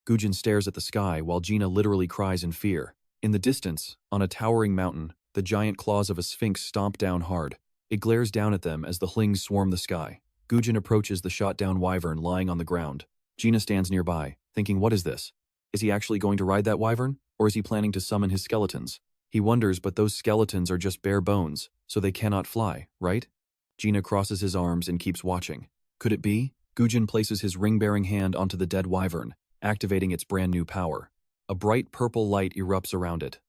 Woo-jin stares at the sky while Gina literally cries in fear. In the distance, on a towering mountain, the giant claws of a sphinx stomp down hard. It glares down at them as the hlings swarm the sky. Woo-jin approaches the shot-down wyvern lying on the ground. Gina stands nearby, thinking, what is this? Is he actually going to ride that wyvern? Or is he planning to summon his skeletons? He wonders, but those skeletons are just bare bones, so they cannot fly, right? Gina crosses his arms and keeps watching. Could it be? Woo-jin places his ring-bearing hand onto the dead wyvern, activating its brand new power. A bright purple light erupts around it.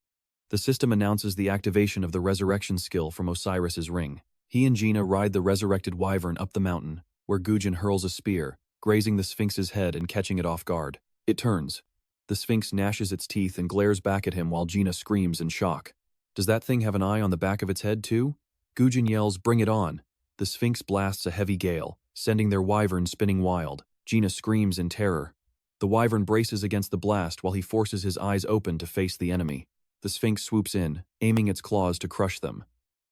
The system announces the activation of the resurrection skill from Osiris's ring. He and Gina ride the resurrected wyvern up the mountain, where Woo-jin hurls a spear, grazing the Sphinx's head and catching it off guard. It turns. The Sphinx gnashes its teeth and glares back at him while Gina screams in shock. Does that thing have an eye on the back of its head too? Woo-jin yells, "Bring it on!" The Sphinx blasts a heavy gale, sending their wyvern spinning wild. Gina screams in terror. The wyvern braces against the blast while he forces his eyes open to face the enemy. The Sphinx swoops in, aiming its claws to crush them.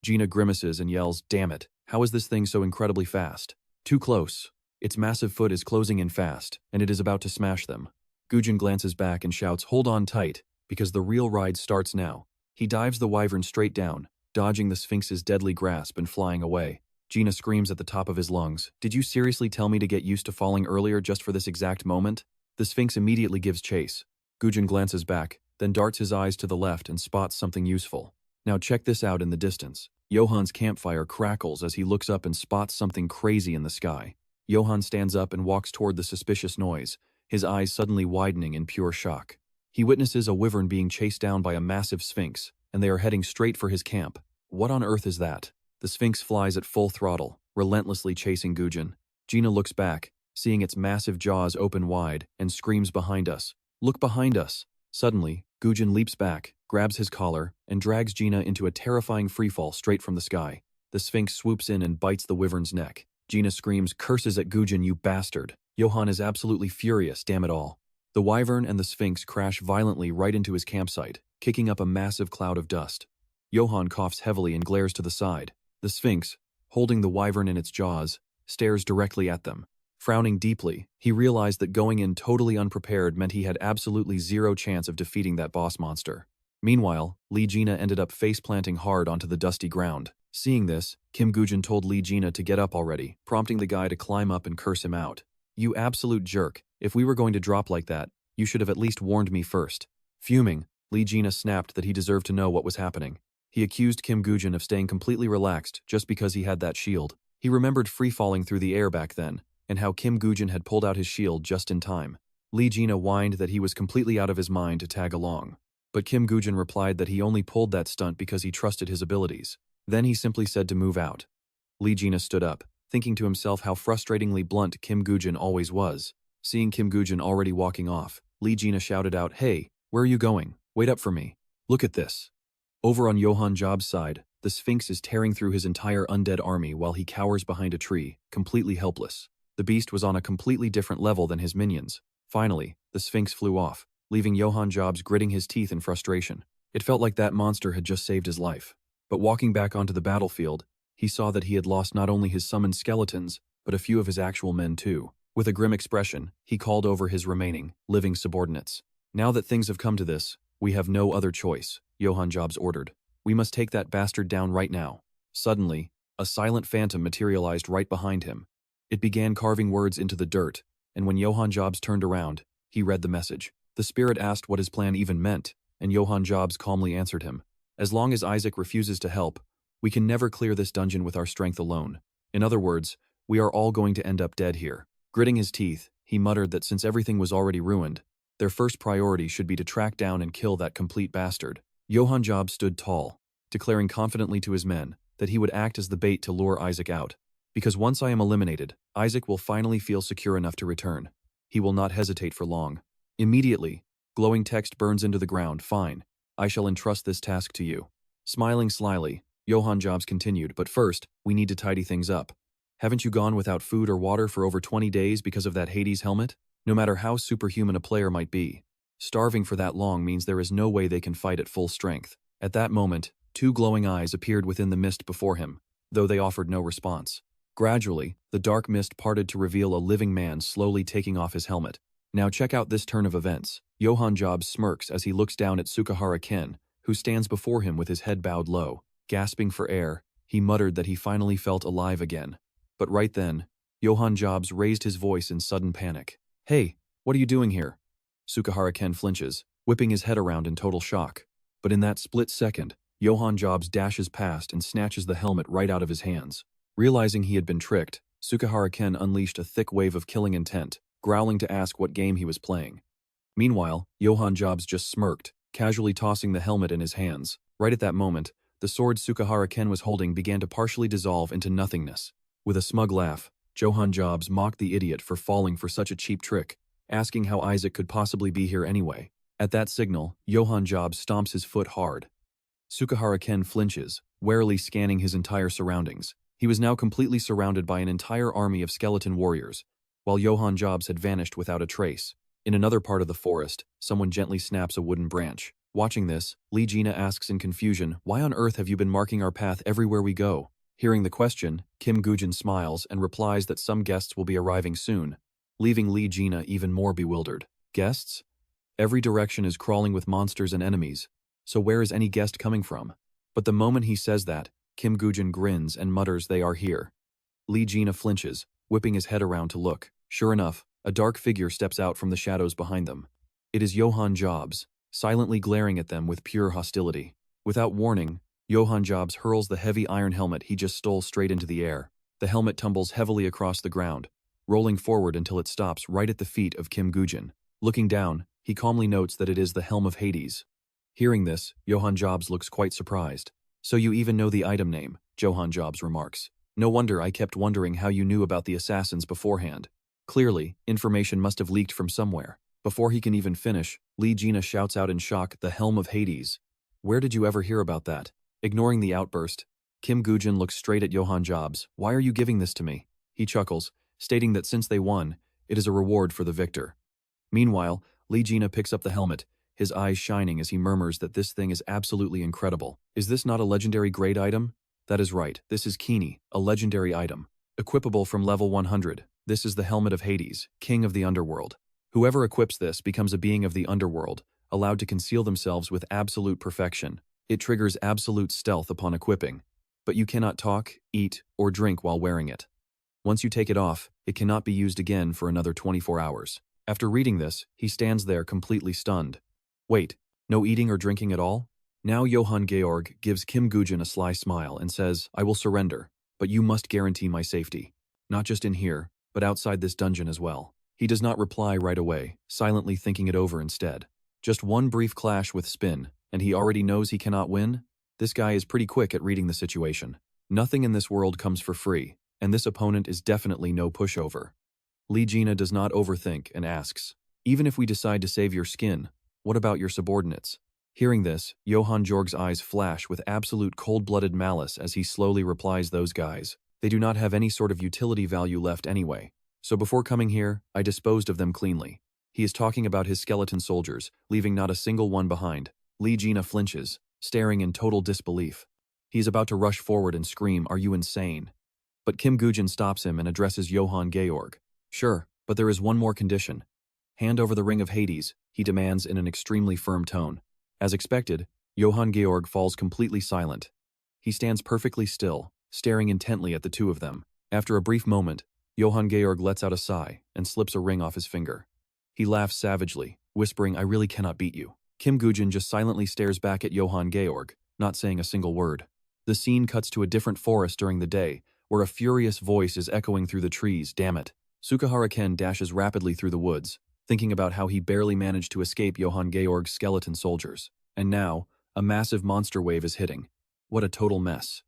Gina grimaces and yells, "Damn it, how is this thing so incredibly fast? Too close." Its massive foot is closing in fast, and it is about to smash them. Woo-jin glances back and shouts, "Hold on tight, because the real ride starts now." He dives the wyvern straight down, dodging the Sphinx's deadly grasp and flying away. Gina screams at the top of his lungs, "Did you seriously tell me to get used to falling earlier just for this exact moment?" The Sphinx immediately gives chase. Woo-jin glances back, then darts his eyes to the left and spots something useful. Now check this out in the distance. Johan's campfire crackles as he looks up and spots something crazy in the sky. Johan stands up and walks toward the suspicious noise, his eyes suddenly widening in pure shock. He witnesses a wyvern being chased down by a massive Sphinx, and they are heading straight for his camp. What on earth is that? The Sphinx flies at full throttle, relentlessly chasing Woo-jin. Gina looks back, seeing its massive jaws open wide, and screams behind us, "Look behind us!" Suddenly, Woo-jin leaps back, grabs his collar, and drags Gina into a terrifying freefall straight from the sky. The Sphinx swoops in and bites the wyvern's neck. Gina screams, curses at Woo-jin, "You bastard." Johan is absolutely furious, damn it all. The wyvern and the Sphinx crash violently right into his campsite, kicking up a massive cloud of dust. Johan coughs heavily and glares to the side. The Sphinx, holding the wyvern in its jaws, stares directly at them. Frowning deeply, he realized that going in totally unprepared meant he had absolutely zero chance of defeating that boss monster. Meanwhile, Lee Gina ended up face-planting hard onto the dusty ground. Seeing this, Kim Woo-jin told Lee Gina to get up already, prompting the guy to climb up and curse him out. "You absolute jerk, if we were going to drop like that, you should have at least warned me first." Fuming, Lee Gina snapped that he deserved to know what was happening. He accused Kim Woo-jin of staying completely relaxed just because he had that shield. He remembered free-falling through the air back then, and how Kim Woo-jin had pulled out his shield just in time. Lee Gina whined that he was completely out of his mind to tag along. But Kim Woo-jin replied that he only pulled that stunt because he trusted his abilities. Then he simply said to move out. Lee Gina stood up, thinking to himself how frustratingly blunt Kim Woo-jin always was. Seeing Kim Woo-jin already walking off, Lee Gina shouted out, "Hey, where are you going? Wait up for me. Look at this." Over on Johan Job's side, the Sphinx is tearing through his entire undead army while he cowers behind a tree, completely helpless. The beast was on a completely different level than his minions. Finally, the Sphinx flew off, leaving Johan Jobs gritting his teeth in frustration. It felt like that monster had just saved his life. But walking back onto the battlefield, he saw that he had lost not only his summoned skeletons, but a few of his actual men too. With a grim expression, he called over his remaining, living subordinates. "Now that things have come to this, we have no other choice," Johan Jobs ordered. "We must take that bastard down right now." Suddenly, a silent phantom materialized right behind him. It began carving words into the dirt, and when Johan Jobs turned around, he read the message. The spirit asked what his plan even meant, and Johan Jobs calmly answered him. "As long as Isaac refuses to help, we can never clear this dungeon with our strength alone. In other words, we are all going to end up dead here." Gritting his teeth, he muttered that since everything was already ruined, their first priority should be to track down and kill that complete bastard. Johan Jobs stood tall, declaring confidently to his men that he would act as the bait to lure Isaac out. "Because once I am eliminated, Isaac will finally feel secure enough to return. He will not hesitate for long." Immediately, glowing text burns into the ground. "Fine, I shall entrust this task to you." Smiling slyly, Johan Jobs continued, "But first, we need to tidy things up. Haven't you gone without food or water for over 20 days because of that Hades helmet? No matter how superhuman a player might be, starving for that long means there is no way they can fight at full strength." At that moment, two glowing eyes appeared within the mist before him, though they offered no response. Gradually, the dark mist parted to reveal a living man slowly taking off his helmet. Now check out this turn of events. Johan Jobs smirks as he looks down at Sukahara Ken, who stands before him with his head bowed low. Gasping for air, he muttered that he finally felt alive again. But right then, Johan Jobs raised his voice in sudden panic. "Hey, what are you doing here?" Sukahara Ken flinches, whipping his head around in total shock. But in that split second, Johan Jobs dashes past and snatches the helmet right out of his hands. Realizing he had been tricked, Sukahara Ken unleashed a thick wave of killing intent, growling to ask what game he was playing. Meanwhile, Johan Jobs just smirked, casually tossing the helmet in his hands. Right at that moment, the sword Sukahara Ken was holding began to partially dissolve into nothingness. With a smug laugh, Johan Jobs mocked the idiot for falling for such a cheap trick, asking how Isaac could possibly be here anyway. At that signal, Johan Jobs stomps his foot hard. Sukahara Ken flinches, warily scanning his entire surroundings. He was now completely surrounded by an entire army of skeleton warriors, while Johann Jobs had vanished without a trace. In another part of the forest, someone gently snaps a wooden branch. Watching this, Lee Jina asks in confusion, "Why on earth have you been marking our path everywhere we go?" Hearing the question, Kim Gujin smiles and replies that some guests will be arriving soon, leaving Lee Jina even more bewildered. Guests? Every direction is crawling with monsters and enemies, so where is any guest coming from? But the moment he says that, Kim Gujin grins and mutters they are here. Lee Jina flinches, whipping his head around to look. Sure enough, a dark figure steps out from the shadows behind them. It is Johann Jobs, silently glaring at them with pure hostility. Without warning, Johann Jobs hurls the heavy iron helmet he just stole straight into the air. The helmet tumbles heavily across the ground, rolling forward until it stops right at the feet of Kim Gujin. Looking down, he calmly notes that it is the Helm of Hades. Hearing this, Johann Jobs looks quite surprised. "So you even know the item name," Johann Jobs remarks. "No wonder I kept wondering how you knew about the assassins beforehand." Clearly, information must have leaked from somewhere. Before he can even finish, Lee Jina shouts out in shock, "The Helm of Hades. Where did you ever hear about that?" Ignoring the outburst, Kim Gujin looks straight at Johann Jobs. "Why are you giving this to me?" He chuckles, stating that since they won, it is a reward for the victor. Meanwhile, Lee Jina picks up the helmet, his eyes shining as he murmurs that this thing is absolutely incredible. "Is this not a legendary grade item?" "That is right, this is Kini, a legendary item. Equipable from level 100, this is the Helmet of Hades, King of the Underworld. Whoever equips this becomes a being of the Underworld, allowed to conceal themselves with absolute perfection. It triggers absolute stealth upon equipping, but you cannot talk, eat, or drink while wearing it. Once you take it off, it cannot be used again for another 24 hours. After reading this, he stands there completely stunned. Wait, no eating or drinking at all? Now Johann Georg gives Kim Gujin a sly smile and says, "I will surrender, but you must guarantee my safety. Not just in here, but outside this dungeon as well." He does not reply right away, silently thinking it over instead. Just one brief clash with Spin, and he already knows he cannot win? This guy is pretty quick at reading the situation. Nothing in this world comes for free, and this opponent is definitely no pushover. Lee Jina does not overthink and asks, "Even if we decide to save your skin, what about your subordinates?" Hearing this, Johann Georg's eyes flash with absolute cold-blooded malice as he slowly replies, "Those guys. They do not have any sort of utility value left anyway. So before coming here, I disposed of them cleanly." He is talking about his skeleton soldiers, leaving not a single one behind. Lee Jina flinches, staring in total disbelief. He is about to rush forward and scream, "Are you insane?" But Kim Gujin stops him and addresses Johann Georg. "Sure, but there is one more condition. Hand over the Ring of Hades," he demands in an extremely firm tone. As expected, Johann Georg falls completely silent. He stands perfectly still, staring intently at the two of them. After a brief moment, Johann Georg lets out a sigh and slips a ring off his finger. He laughs savagely, whispering, "I really cannot beat you." Kim Gujin just silently stares back at Johann Georg, not saying a single word. The scene cuts to a different forest during the day, where a furious voice is echoing through the trees. Damn it. Sukahara Ken dashes rapidly through the woods, thinking about how he barely managed to escape Johann Georg's skeleton soldiers. And now, a massive monster wave is hitting. What a total mess.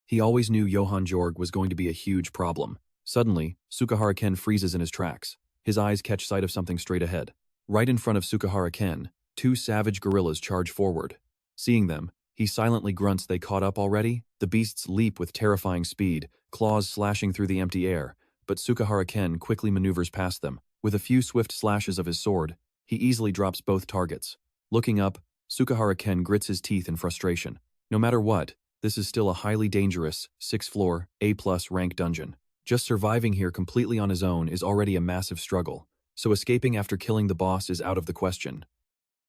He always knew Johann Georg was going to be a huge problem. Suddenly, Sukahara Ken freezes in his tracks. His eyes catch sight of something straight ahead. Right in front of Sukahara Ken, two savage gorillas charge forward. Seeing them, he silently grunts, "They caught up already?" The beasts leap with terrifying speed, claws slashing through the empty air, but Sukahara Ken quickly maneuvers past them. With a few swift slashes of his sword, he easily drops both targets. Looking up, Sukahara Ken grits his teeth in frustration. No matter what, this is still a highly dangerous, 6th-floor, A+ rank dungeon. Just surviving here completely on his own is already a massive struggle, so escaping after killing the boss is out of the question.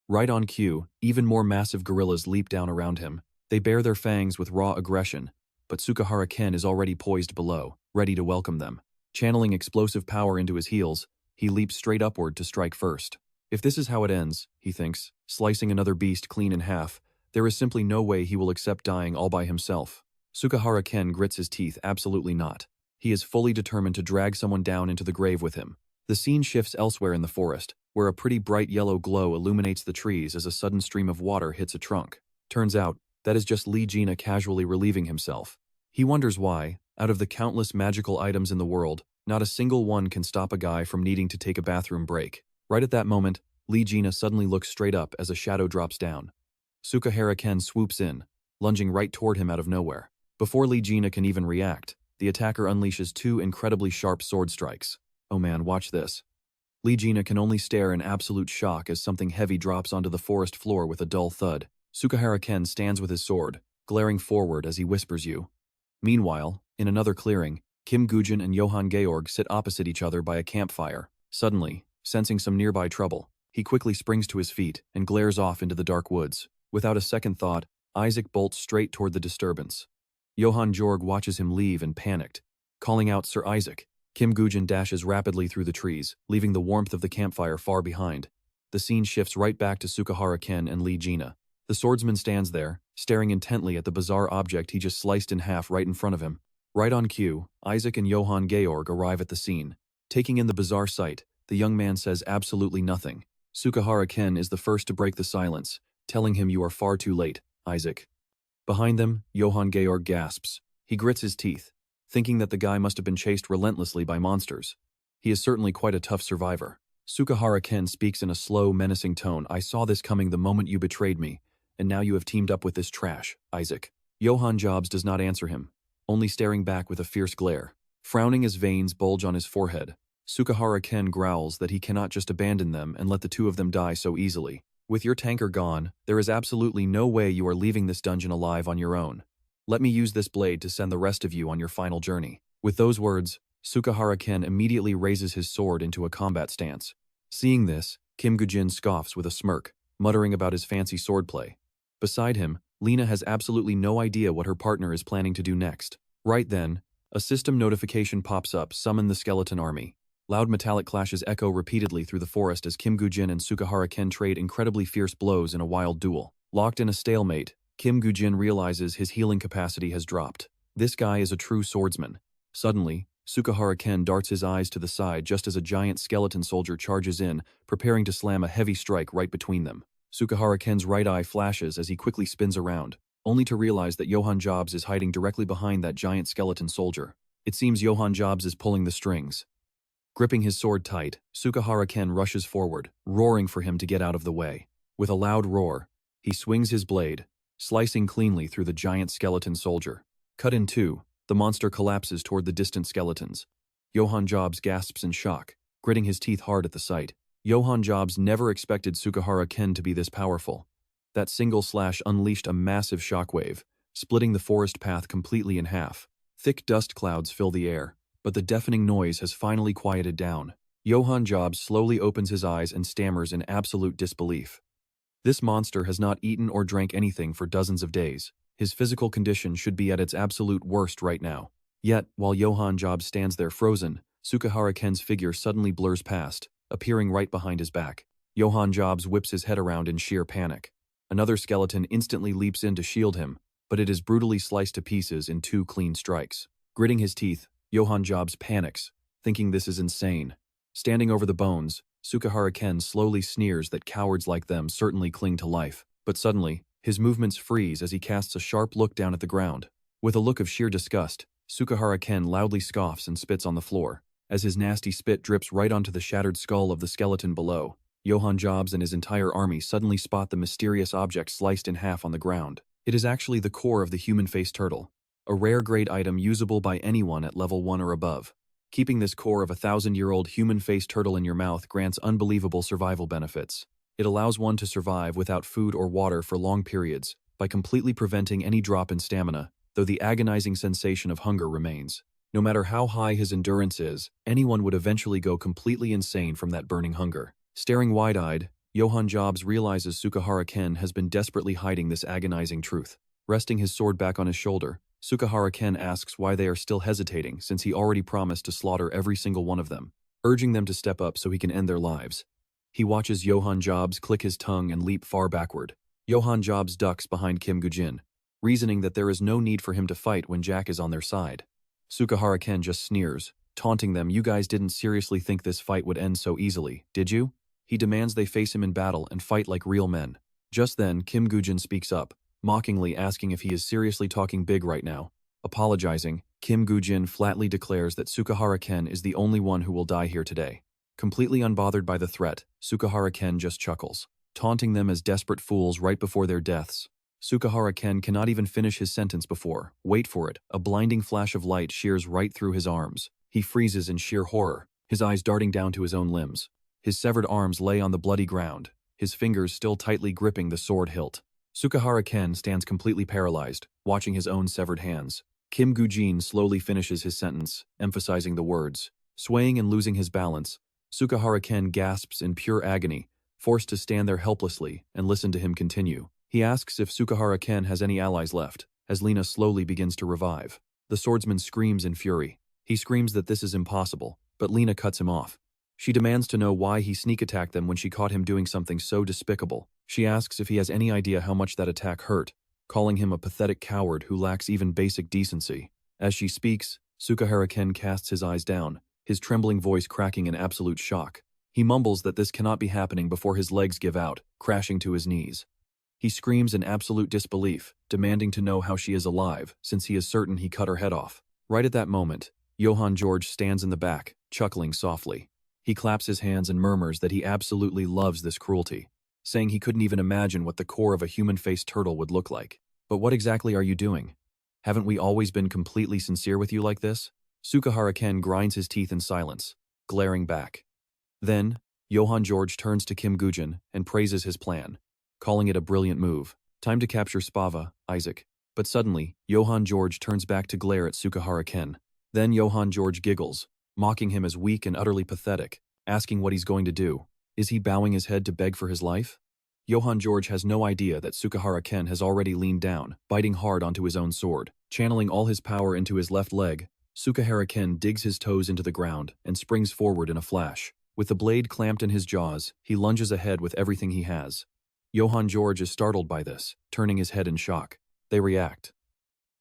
Right on cue, even more massive gorillas leap down around him. They bare their fangs with raw aggression, but Sukahara Ken is already poised below, ready to welcome them. Channeling explosive power into his heels, he leaps straight upward to strike first. If this is how it ends, he thinks, slicing another beast clean in half, there is simply no way he will accept dying all by himself. Sukahara Ken grits his teeth, absolutely not. He is fully determined to drag someone down into the grave with him. The scene shifts elsewhere in the forest, where a pretty bright yellow glow illuminates the trees as a sudden stream of water hits a trunk. Turns out, that is just Lee Jina casually relieving himself. He wonders why, out of the countless magical items in the world, not a single one can stop a guy from needing to take a bathroom break. Right at that moment, Lee Jina suddenly looks straight up as a shadow drops down. Sukahara Ken swoops in, lunging right toward him out of nowhere. Before Lee Jina can even react, the attacker unleashes two incredibly sharp sword strikes. Oh man, watch this. Lee Gina can only stare in absolute shock as something heavy drops onto the forest floor with a dull thud. Sukahara Ken stands with his sword, glaring forward as he whispers you. Meanwhile, in another clearing, Kim Gujin and Johann Georg sit opposite each other by a campfire. Suddenly, sensing some nearby trouble, he quickly springs to his feet and glares off into the dark woods. Without a second thought, Isaac bolts straight toward the disturbance. Johann Georg watches him leave and panicked, calling out Sir Isaac. Kim Gujin dashes rapidly through the trees, leaving the warmth of the campfire far behind. The scene shifts right back to Sukahara Ken and Lee Gina. The swordsman stands there, staring intently at the bizarre object he just sliced in half right in front of him. Right on cue, Isaac and Johann Georg arrive at the scene. Taking in the bizarre sight, the young man says absolutely nothing. Sukahara Ken is the first to break the silence, telling him, "You are far too late, Isaac." Behind them, Johann Georg gasps. He grits his teeth, thinking that the guy must have been chased relentlessly by monsters. He is certainly quite a tough survivor. Sukahara Ken speaks in a slow, menacing tone. "I saw this coming the moment you betrayed me, and now you have teamed up with this trash, Isaac." Johann Jobs does not answer him, only staring back with a fierce glare. Frowning as veins bulge on his forehead, Sukahara Ken growls that he cannot just abandon them and let the two of them die so easily. "With your tanker gone, there is absolutely no way you are leaving this dungeon alive on your own. Let me use this blade to send the rest of you on your final journey." With those words, Sukahara Ken immediately raises his sword into a combat stance. Seeing this, Kim Gujin scoffs with a smirk, muttering about his fancy swordplay. Beside him, Lena has absolutely no idea what her partner is planning to do next. Right then, a system notification pops up. "Summon the skeleton army." Loud metallic clashes echo repeatedly through the forest as Kim Gujin and Sukahara Ken trade incredibly fierce blows in a wild duel. Locked in a stalemate, Kim Gujin realizes his healing capacity has dropped. This guy is a true swordsman. Suddenly, Sukahara Ken darts his eyes to the side just as a giant skeleton soldier charges in, preparing to slam a heavy strike right between them. Sukahara Ken's right eye flashes as he quickly spins around, only to realize that Johann Jobs is hiding directly behind that giant skeleton soldier. It seems Johann Jobs is pulling the strings. Gripping his sword tight, Sukahara Ken rushes forward, roaring for him to get out of the way. With a loud roar, he swings his blade, slicing cleanly through the giant skeleton soldier. Cut in two, the monster collapses toward the distant skeletons. Johann Jobs gasps in shock, gritting his teeth hard at the sight. Johann Jobs never expected Sukahara Ken to be this powerful. That single slash unleashed a massive shockwave, splitting the forest path completely in half. Thick dust clouds fill the air, but the deafening noise has finally quieted down. Johann Jobs slowly opens his eyes and stammers in absolute disbelief. This monster has not eaten or drank anything for dozens of days. His physical condition should be at its absolute worst right now. Yet, while Johann Jobs stands there frozen, Sukahara Ken's figure suddenly blurs past, appearing right behind his back. Johann Jobs whips his head around in sheer panic. Another skeleton instantly leaps in to shield him, but it is brutally sliced to pieces in 2 clean strikes. Gritting his teeth, Johann Jobs panics, thinking this is insane. Standing over the bones, Sukahara Ken slowly sneers that cowards like them certainly cling to life. But suddenly, his movements freeze as he casts a sharp look down at the ground. With a look of sheer disgust, Sukahara Ken loudly scoffs and spits on the floor. As his nasty spit drips right onto the shattered skull of the skeleton below, Johann Jobs and his entire army suddenly spot the mysterious object sliced in half on the ground. It is actually the core of the human-faced turtle, a rare grade item usable by anyone at level 1 or above. Keeping this core of a 1,000-year-old human-faced turtle in your mouth grants unbelievable survival benefits. It allows one to survive without food or water for long periods, by completely preventing any drop in stamina, though the agonizing sensation of hunger remains. No matter how high his endurance is, anyone would eventually go completely insane from that burning hunger. Staring wide-eyed, Johann Jobs realizes Sukahara Ken has been desperately hiding this agonizing truth. Resting his sword back on his shoulder, Sukahara Ken asks why they are still hesitating since he already promised to slaughter every single one of them, urging them to step up so he can end their lives. He watches Johann Jobs click his tongue and leap far backward. Johann Jobs ducks behind Kim Gujin, reasoning that there is no need for him to fight when Jack is on their side. Sukahara Ken just sneers, taunting them. "You guys didn't seriously think this fight would end so easily, did you?" He demands they face him in battle and fight like real men. Just then, Kim Gujin speaks up, mockingly asking if he is seriously talking big right now. Apologizing, Kim Gujin flatly declares that Sukahara Ken is the only one who will die here today. Completely unbothered by the threat, Sukahara Ken just chuckles, taunting them as desperate fools right before their deaths. Sukahara Ken cannot even finish his sentence before, wait for it, a blinding flash of light shears right through his arms. He freezes in sheer horror, his eyes darting down to his own limbs. His severed arms lay on the bloody ground, his fingers still tightly gripping the sword hilt. Sukahara Ken stands completely paralyzed, watching his own severed hands. Kim Woo-jin slowly finishes his sentence, emphasizing the words. Swaying and losing his balance, Sukahara Ken gasps in pure agony, forced to stand there helplessly and listen to him continue. He asks if Sukahara Ken has any allies left, as Lena slowly begins to revive. The swordsman screams in fury. He screams that this is impossible, but Lena cuts him off. She demands to know why he sneak-attacked them when she caught him doing something so despicable. She asks if he has any idea how much that attack hurt, calling him a pathetic coward who lacks even basic decency. As she speaks, Sukahara Ken casts his eyes down, his trembling voice cracking in absolute shock. He mumbles that this cannot be happening before his legs give out, crashing to his knees. He screams in absolute disbelief, demanding to know how she is alive, since he is certain he cut her head off. Right at that moment, Johann George stands in the back, chuckling softly. He claps his hands and murmurs that he absolutely loves this cruelty, saying he couldn't even imagine what the core of a human-faced turtle would look like. But what exactly are you doing? Haven't we always been completely sincere with you like this? Sukahara Ken grinds his teeth in silence, glaring back. Then, Johann George turns to Kim Woo-jin and praises his plan, calling it a brilliant move. Time to capture Spava, Isaac. But suddenly, Johann George turns back to glare at Sukahara Ken. Then Johann George giggles, mocking him as weak and utterly pathetic, asking what he's going to do. Is he bowing his head to beg for his life? Johann George has no idea that Sukahara Ken has already leaned down, biting hard onto his own sword. Channeling all his power into his left leg, Sukahara Ken digs his toes into the ground and springs forward in a flash. With the blade clamped in his jaws, he lunges ahead with everything he has. Johann George is startled by this, turning his head in shock. They react.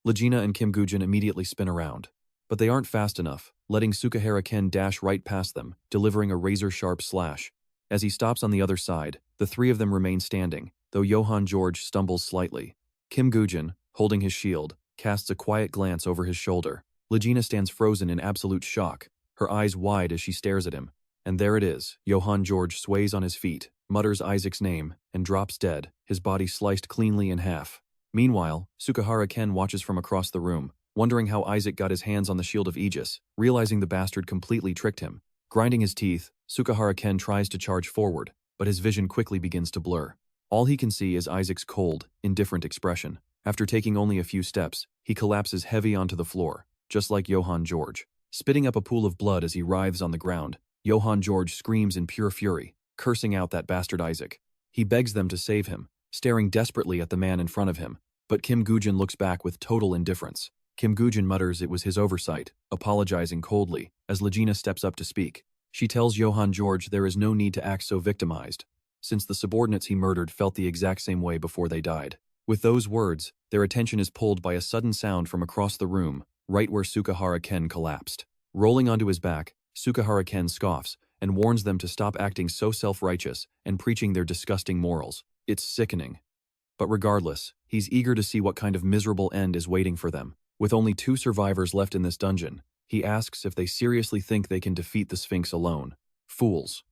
Legina and Kim Woo-jin immediately spin around. But they aren't fast enough, letting Sukahara Ken dash right past them, delivering a razor-sharp slash. As he stops on the other side, the three of them remain standing, though Johann George stumbles slightly. Kim Woo-jin, holding his shield, casts a quiet glance over his shoulder. Legina stands frozen in absolute shock, her eyes wide as she stares at him. And there it is, Johann George sways on his feet, mutters Isaac's name, and drops dead, his body sliced cleanly in half. Meanwhile, Sukahara Ken watches from across the room, wondering how Isaac got his hands on the shield of Aegis, realizing the bastard completely tricked him. Grinding his teeth, Sukahara Ken tries to charge forward, but his vision quickly begins to blur. All he can see is Isaac's cold, indifferent expression. After taking only a few steps, he collapses heavy onto the floor, just like Johann George. Spitting up a pool of blood as he writhes on the ground, Johann George screams in pure fury, cursing out that bastard Isaac. He begs them to save him, staring desperately at the man in front of him, but Kim Woo-jin looks back with total indifference. Kim Woo-jin mutters it was his oversight, apologizing coldly, as Legina steps up to speak. She tells Johann George there is no need to act so victimized, since the subordinates he murdered felt the exact same way before they died. With those words, their attention is pulled by a sudden sound from across the room, right where Sukahara Ken collapsed. Rolling onto his back, Sukahara Ken scoffs and warns them to stop acting so self-righteous and preaching their disgusting morals. It's sickening. But regardless, he's eager to see what kind of miserable end is waiting for them. With only 2 survivors left in this dungeon, he asks if they seriously think they can defeat the Sphinx alone. Fools.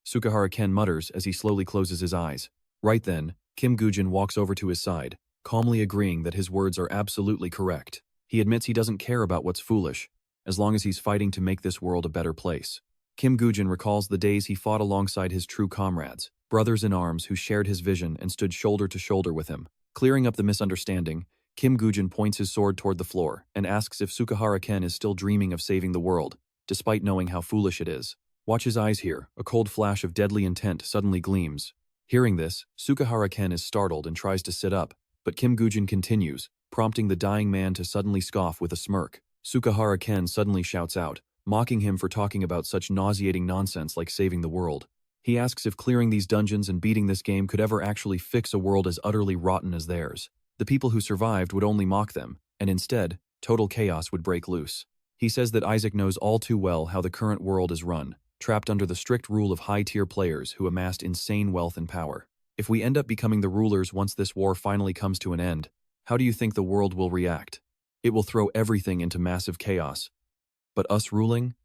Sukahara Ken mutters as he slowly closes his eyes. Right then, Kim Woo-jin walks over to his side, calmly agreeing that his words are absolutely correct. He admits he doesn't care about what's foolish, as long as he's fighting to make this world a better place. Kim Woo-jin recalls the days he fought alongside his true comrades, brothers in arms who shared his vision and stood shoulder to shoulder with him. Clearing up the misunderstanding, Kim Woo-jin points his sword toward the floor and asks if Sukahara Ken is still dreaming of saving the world, despite knowing how foolish it is. Watch his eyes here, a cold flash of deadly intent suddenly gleams. Hearing this, Sukahara Ken is startled and tries to sit up, but Kim Woo-jin continues, prompting the dying man to suddenly scoff with a smirk. Sukahara Ken suddenly shouts out, mocking him for talking about such nauseating nonsense like saving the world. He asks if clearing these dungeons and beating this game could ever actually fix a world as utterly rotten as theirs. The people who survived would only mock them, and instead, total chaos would break loose. He says that Isaac knows all too well how the current world is run, trapped under the strict rule of high-tier players who amassed insane wealth and power. If we end up becoming the rulers once this war finally comes to an end, how do you think the world will react? It will throw everything into massive chaos. But us ruling?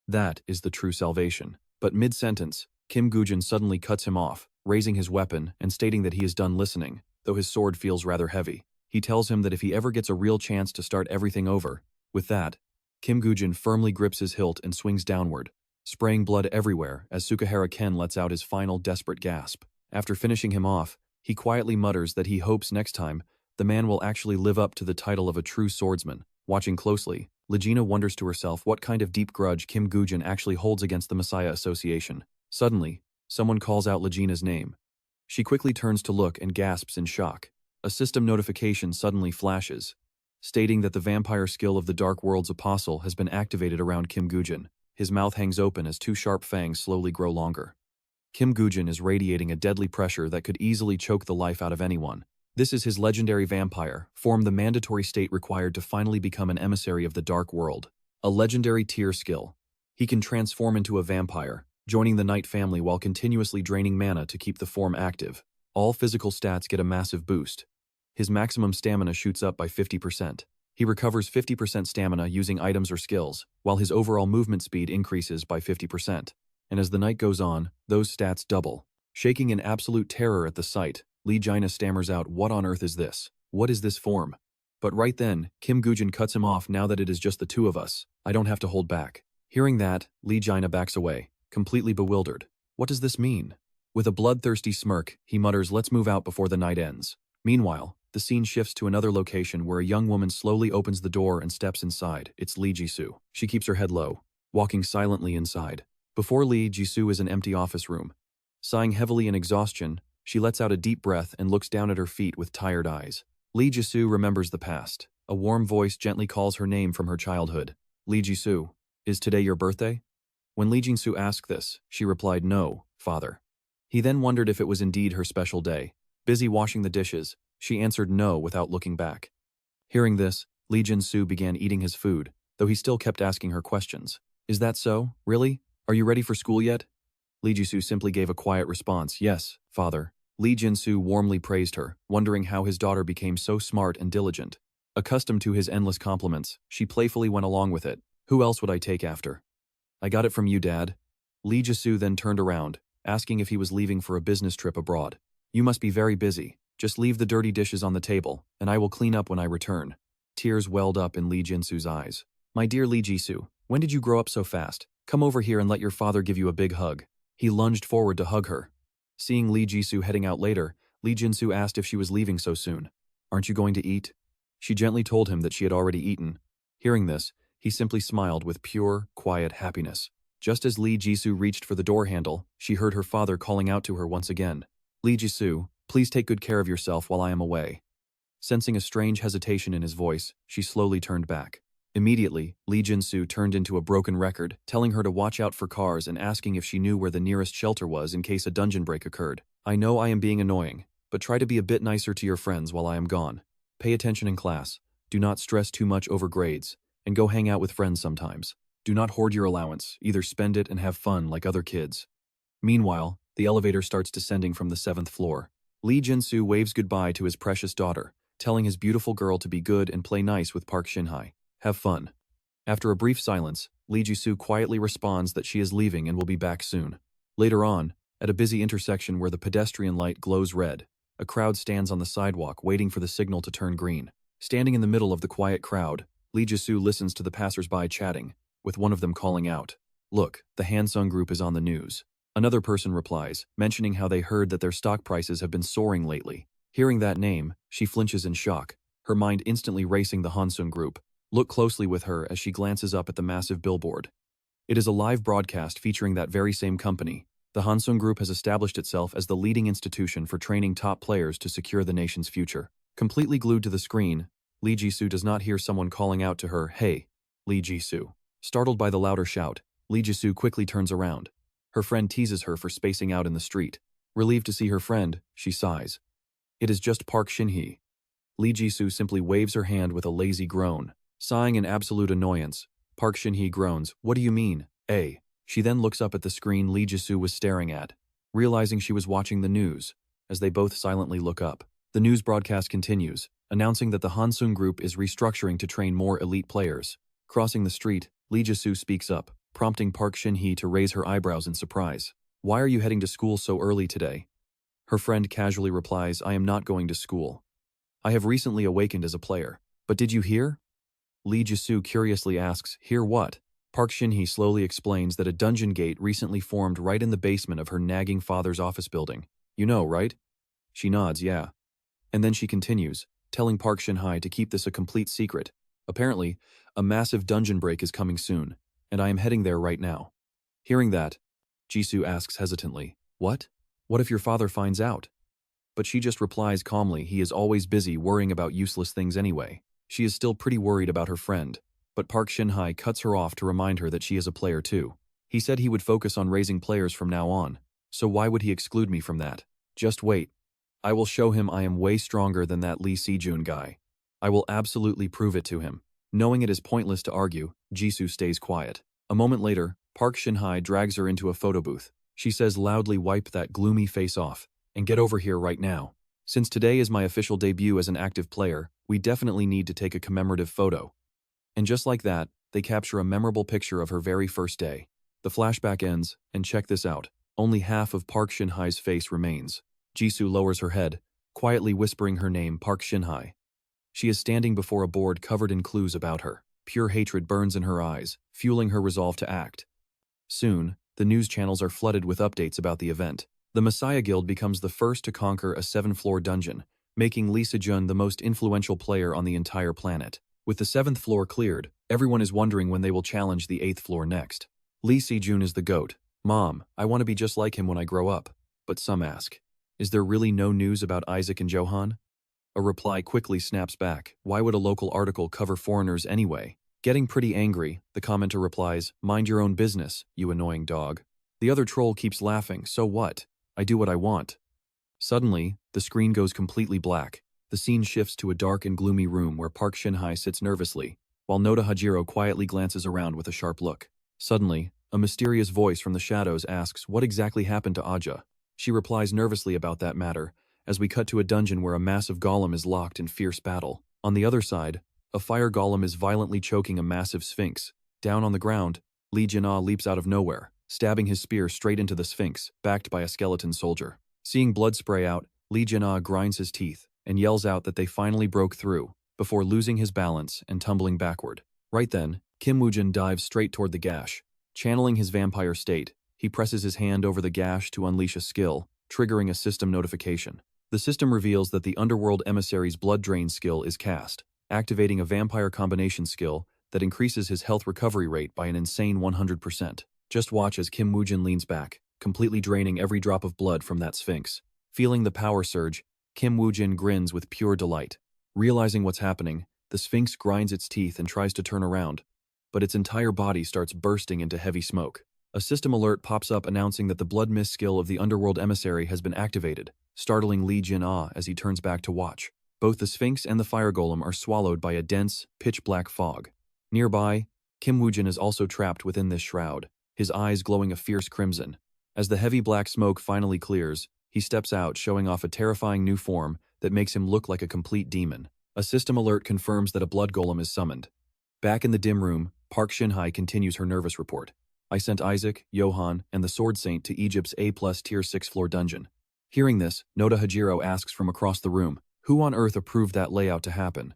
That is the true salvation. But mid-sentence, Kim Woo-jin suddenly cuts him off, raising his weapon and stating that he is done listening, though his sword feels rather heavy. He tells him that if he ever gets a real chance to start everything over, with that, Kim Woo-jin firmly grips his hilt and swings downward, spraying blood everywhere as Sukahara Ken lets out his final desperate gasp. After finishing him off, he quietly mutters that he hopes next time the man will actually live up to the title of a true swordsman. Watching closely, Legina wonders to herself what kind of deep grudge Kim Gujin actually holds against the Messiah Association. Suddenly, someone calls out Legina's name. She quickly turns to look and gasps in shock. A system notification suddenly flashes, stating that the vampire skill of the Dark World's apostle has been activated around Kim Gujin. His mouth hangs open as two sharp fangs slowly grow longer. Kim Gujin is radiating a deadly pressure that could easily choke the life out of anyone. This is his legendary vampire form, the mandatory state required to finally become an emissary of the Dark World. A legendary tier skill. He can transform into a vampire, joining the Night family while continuously draining mana to keep the form active. All physical stats get a massive boost. His maximum stamina shoots up by 50%. He recovers 50% stamina using items or skills, while his overall movement speed increases by 50%. And as the night goes on, those stats double. Shaking in absolute terror at the sight, Legina stammers out, "What on earth is this? What is this form?" But right then, Kim Gujin cuts him off. "Now that it is just the two of us, I don't have to hold back." Hearing that, Legina backs away, completely bewildered. What does this mean? With a bloodthirsty smirk, he mutters, "Let's move out before the night ends." Meanwhile, the scene shifts to another location where a young woman slowly opens the door and steps inside. It's Lee Jisoo. She keeps her head low, walking silently inside. Before Lee Jisoo is an empty office room. Sighing heavily in exhaustion, she lets out a deep breath and looks down at her feet with tired eyes. Lee Jisoo remembers the past. A warm voice gently calls her name from her childhood. "Lee Jisoo, is today your birthday?" When Lee Jisoo asked this, she replied, "No, father." He then wondered if it was indeed her special day. Busy washing the dishes, she answered no without looking back. Hearing this, Lee Jin-soo began eating his food, though he still kept asking her questions. "Is that so? Really? Are you ready for school yet?" Lee Jisoo simply gave a quiet response, "Yes, father." Lee Jin-soo warmly praised her, wondering how his daughter became so smart and diligent. Accustomed to his endless compliments, she playfully went along with it. "Who else would I take after?" "I got it from you, Dad." Lee Jisoo then turned around, asking if he was leaving for a business trip abroad. "You must be very busy. Just leave the dirty dishes on the table, and I will clean up when I return." Tears welled up in Lee Jin-soo's eyes. "My dear Lee Jisoo, when did you grow up so fast? Come over here and let your father give you a big hug." He lunged forward to hug her. Seeing Lee Jisoo heading out later, Lee Jin-soo asked if she was leaving so soon. "Aren't you going to eat?" She gently told him that she had already eaten. Hearing this, he simply smiled with pure, quiet happiness. Just as Lee Jisoo reached for the door handle, she heard her father calling out to her once again. "Lee Jisoo, please take good care of yourself while I am away." Sensing a strange hesitation in his voice, she slowly turned back. Immediately, Lee Jin-soo turned into a broken record, telling her to watch out for cars and asking if she knew where the nearest shelter was in case a dungeon break occurred. "I know I am being annoying, but try to be a bit nicer to your friends while I am gone. Pay attention in class, do not stress too much over grades, and go hang out with friends sometimes. Do not hoard your allowance, either spend it and have fun like other kids." Meanwhile, the elevator starts descending from the 7th floor. Lee Jin-soo waves goodbye to his precious daughter, telling his beautiful girl to be good and play nice with Park Shin-hye. Have fun. After a brief silence, Lee Jisoo quietly responds that she is leaving and will be back soon. Later on, at a busy intersection where the pedestrian light glows red, a crowd stands on the sidewalk waiting for the signal to turn green. Standing in the middle of the quiet crowd, Lee Jisoo listens to the passers-by chatting, with one of them calling out, "Look, the Hansung Group is on the news." Another person replies, mentioning how they heard that their stock prices have been soaring lately. Hearing that name, she flinches in shock, her mind instantly racing the Hansung Group. Look closely with her as she glances up at the massive billboard. It is a live broadcast featuring that very same company. The Hansung Group has established itself as the leading institution for training top players to secure the nation's future. Completely glued to the screen, Lee Jisoo does not hear someone calling out to her, "Hey, Lee Jisoo." Startled by the louder shout, Lee Jisoo quickly turns around. Her friend teases her for spacing out in the street. Relieved to see her friend, she sighs. It is just Park Shin-hye. Lee Jisoo simply waves her hand with a lazy groan. Sighing in absolute annoyance, Park Shin-hye groans, "What do you mean, eh?" She then looks up at the screen Lee Jisoo was staring at, realizing she was watching the news. As they both silently look up, the news broadcast continues, announcing that the Hansung Group is restructuring to train more elite players. Crossing the street, Lee Jisoo speaks up, prompting Park Shin-hye to raise her eyebrows in surprise. "Why are you heading to school so early today?" Her friend casually replies, "I am not going to school. I have recently awakened as a player." "But did you hear?" Lee Jisoo curiously asks, "Hear what?" Park Shin-hye slowly explains that a dungeon gate recently formed right in the basement of her nagging father's office building. You know, right? She nods, yeah. And then she continues, telling Park Shin-hye to keep this a complete secret. Apparently, a massive dungeon break is coming soon, and I am heading there right now. Hearing that, Jisoo asks hesitantly, what? What if your father finds out? But she just replies calmly he is always busy worrying about useless things anyway. She is still pretty worried about her friend, but Park Shin-hye cuts her off to remind her that she is a player too. He said he would focus on raising players from now on, so why would he exclude me from that? Just wait. I will show him I am way stronger than that Se-jun guy. I will absolutely prove it to him. Knowing it is pointless to argue, Jisoo stays quiet. A moment later, Park Shin-hye drags her into a photo booth. She says loudly, wipe that gloomy face off, and get over here right now. Since today is my official debut as an active player, we definitely need to take a commemorative photo. And just like that, they capture a memorable picture of her very first day. The flashback ends, and check this out. Only half of Park Shin-hye's face remains. Jisoo lowers her head, quietly whispering her name, Park Shin-hye. She is standing before a board covered in clues about her. Pure hatred burns in her eyes, fueling her resolve to act. Soon, the news channels are flooded with updates about the event. The Messiah Guild becomes the first to conquer a 7th-floor dungeon, making Se-jun the most influential player on the entire planet. With the 7th floor cleared, everyone is wondering when they will challenge the 8th floor next. Se-jun is the GOAT. Mom, I want to be just like him when I grow up. But some ask, is there really no news about Isaac and Johan? A reply quickly snaps back, why would a local article cover foreigners anyway? Getting pretty angry, the commenter replies, mind your own business, you annoying dog. The other troll keeps laughing, so what? I do what I want. Suddenly, the screen goes completely black. The scene shifts to a dark and gloomy room where Park Shin-hye sits nervously, while Noda Hajiro quietly glances around with a sharp look. Suddenly, a mysterious voice from the shadows asks what exactly happened to Aja. She replies nervously about that matter, as we cut to a dungeon where a massive golem is locked in fierce battle. On the other side, a fire golem is violently choking a massive sphinx. Down on the ground, Lee Jin-ah leaps out of nowhere, stabbing his spear straight into the sphinx, backed by a skeleton soldier. Seeing blood spray out, Lee Jin-ah grinds his teeth and yells out that they finally broke through, before losing his balance and tumbling backward. Right then, Kim Woo-jin dives straight toward the gash. Channeling his vampire state, he presses his hand over the gash to unleash a skill, triggering a system notification. The system reveals that the Underworld Emissary's blood drain skill is cast, activating a vampire combination skill that increases his health recovery rate by an insane 100%. Just watch as Kim Woo-jin leans back, completely draining every drop of blood from that sphinx. Feeling the power surge, Kim Woo-jin grins with pure delight. Realizing what's happening, the sphinx grinds its teeth and tries to turn around, but its entire body starts bursting into heavy smoke. A system alert pops up announcing that the blood mist skill of the Underworld Emissary has been activated, startling Lee Jin-ah as he turns back to watch. Both the sphinx and the fire golem are swallowed by a dense, pitch-black fog. Nearby, Kim Woo-jin is also trapped within this shroud, his eyes glowing a fierce crimson. As the heavy black smoke finally clears, he steps out, showing off a terrifying new form that makes him look like a complete demon. A system alert confirms that a blood golem is summoned. Back in the dim room, Park Shin-hye continues her nervous report. I sent Isaac, Johan, and the Sword Saint to Egypt's A+ tier 6 floor dungeon. Hearing this, Noda Hajiro asks from across the room, who on earth approved that layout to happen?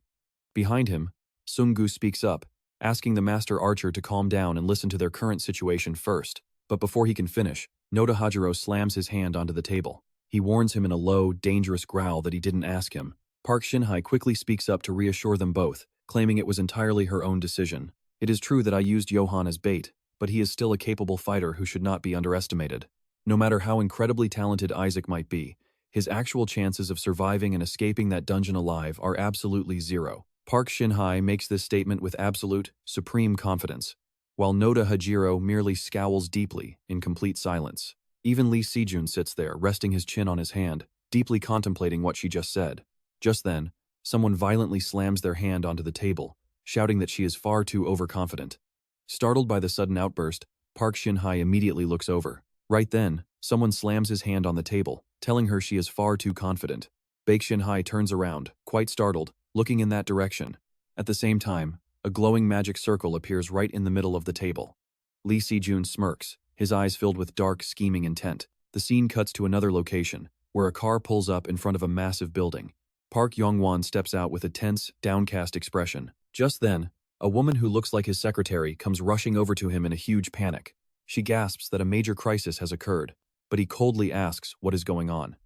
Behind him, Sung-gu speaks up, asking the master archer to calm down and listen to their current situation first. But before he can finish, Noda Hajiro slams his hand onto the table. He warns him in a low, dangerous growl that he didn't ask him. Park Shin-hye quickly speaks up to reassure them both, claiming it was entirely her own decision. It is true that I used Johan as bait, but he is still a capable fighter who should not be underestimated. No matter how incredibly talented Isaac might be, his actual chances of surviving and escaping that dungeon alive are absolutely zero. Park Shin-hye makes this statement with absolute, supreme confidence, while Noda Hajiro merely scowls deeply in complete silence. Even Lee Se-jun sits there, resting his chin on his hand, deeply contemplating what she just said. Just then, someone violently slams their hand onto the table, shouting that she is far too overconfident. Startled by the sudden outburst, Park Shin-hye immediately looks over. Right then, someone slams his hand on the table, telling her she is far too confident. Park Shin-hye turns around, quite startled, looking in that direction. At the same time, a glowing magic circle appears right in the middle of the table. Lee Se-jun smirks, his eyes filled with dark, scheming intent. The scene cuts to another location, where a car pulls up in front of a massive building. Park Yong-won steps out with a tense, downcast expression. Just then, A woman who looks like his secretary comes rushing over to him in a huge panic. She gasps that a major crisis has occurred, but he coldly asks what is going on.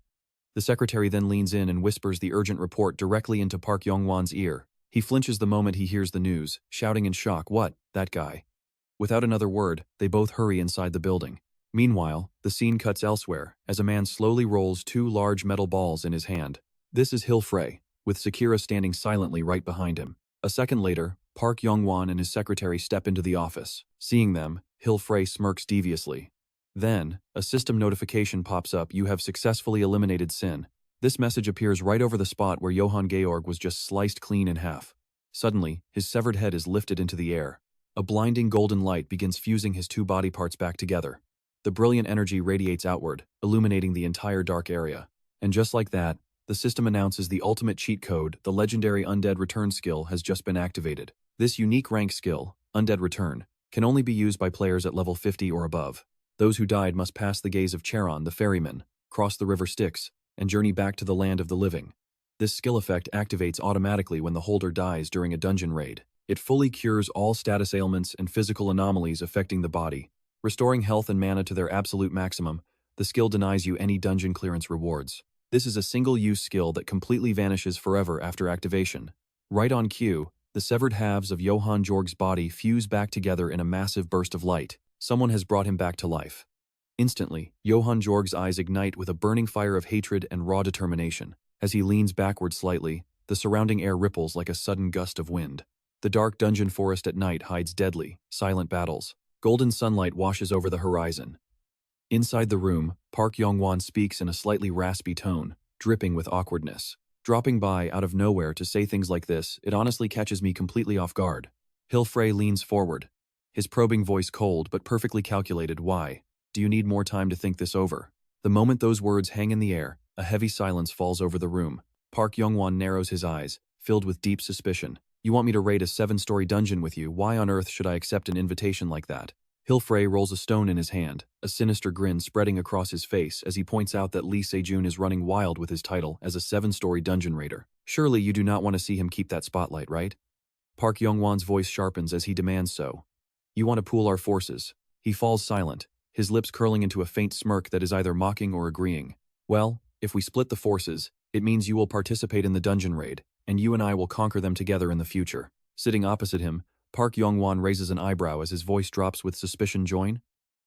The secretary then leans in and whispers the urgent report directly into Park Yong-won's ear. He flinches the moment he hears the news, shouting in shock, "What? That guy?" Without another word, they both hurry inside the building. Meanwhile, the scene cuts elsewhere, as a man slowly rolls two large metal balls in his hand. This is Frey, with Sakura standing silently right behind him. A second later, Park Yong-won and his secretary step into the office. Seeing them, Frey smirks deviously. Then, a system notification pops up: "You have successfully eliminated Sin." This message appears right over the spot where Johann Georg was just sliced clean in half. Suddenly, his severed head is lifted into the air. A blinding golden light begins fusing his two body parts back together. The brilliant energy radiates outward, illuminating the entire dark area. And just like that, the system announces the ultimate cheat code: the legendary Undead Return skill has just been activated. This unique rank skill, Undead Return, can only be used by players at level 50 or above. Those who died must pass the gaze of Charon, the ferryman, cross the river Styx, and journey back to the land of the living. This skill effect activates automatically when the holder dies during a dungeon raid. It fully cures all status ailments and physical anomalies affecting the body. Restoring health and mana to their absolute maximum, the skill denies you any dungeon clearance rewards. This is a single-use skill that completely vanishes forever after activation. Right on cue, the severed halves of Johann Georg's body fuse back together in a massive burst of light. Someone has brought him back to life. Instantly, Johann Georg's eyes ignite with a burning fire of hatred and raw determination. As he leans backward slightly, the surrounding air ripples like a sudden gust of wind. The dark dungeon forest at night hides deadly, silent battles. Golden sunlight washes over the horizon. Inside the room, Park Yong-won speaks in a slightly raspy tone, dripping with awkwardness. Dropping by out of nowhere to say things like this, it honestly catches me completely off guard. Frey leans forward, his probing voice cold but perfectly calculated. "Why? Do you need more time to think this over?" The moment those words hang in the air, a heavy silence falls over the room. Park Yong-won narrows his eyes, filled with deep suspicion. "You want me to raid a 7-story dungeon with you? Why on earth should I accept an invitation like that?" Frey rolls a stone in his hand, a sinister grin spreading across his face as he points out that Se-jun is running wild with his title as a 7-story dungeon raider. "Surely you do not want to see him keep that spotlight, right?" Park Yong-won's voice sharpens as he demands so. "You want to pool our forces?" He falls silent, his lips curling into a faint smirk that is either mocking or agreeing. "Well, if we split the forces, it means you will participate in the dungeon raid, and you and I will conquer them together in the future." Sitting opposite him, Park Yong-won raises an eyebrow as his voice drops with suspicion. "Join?"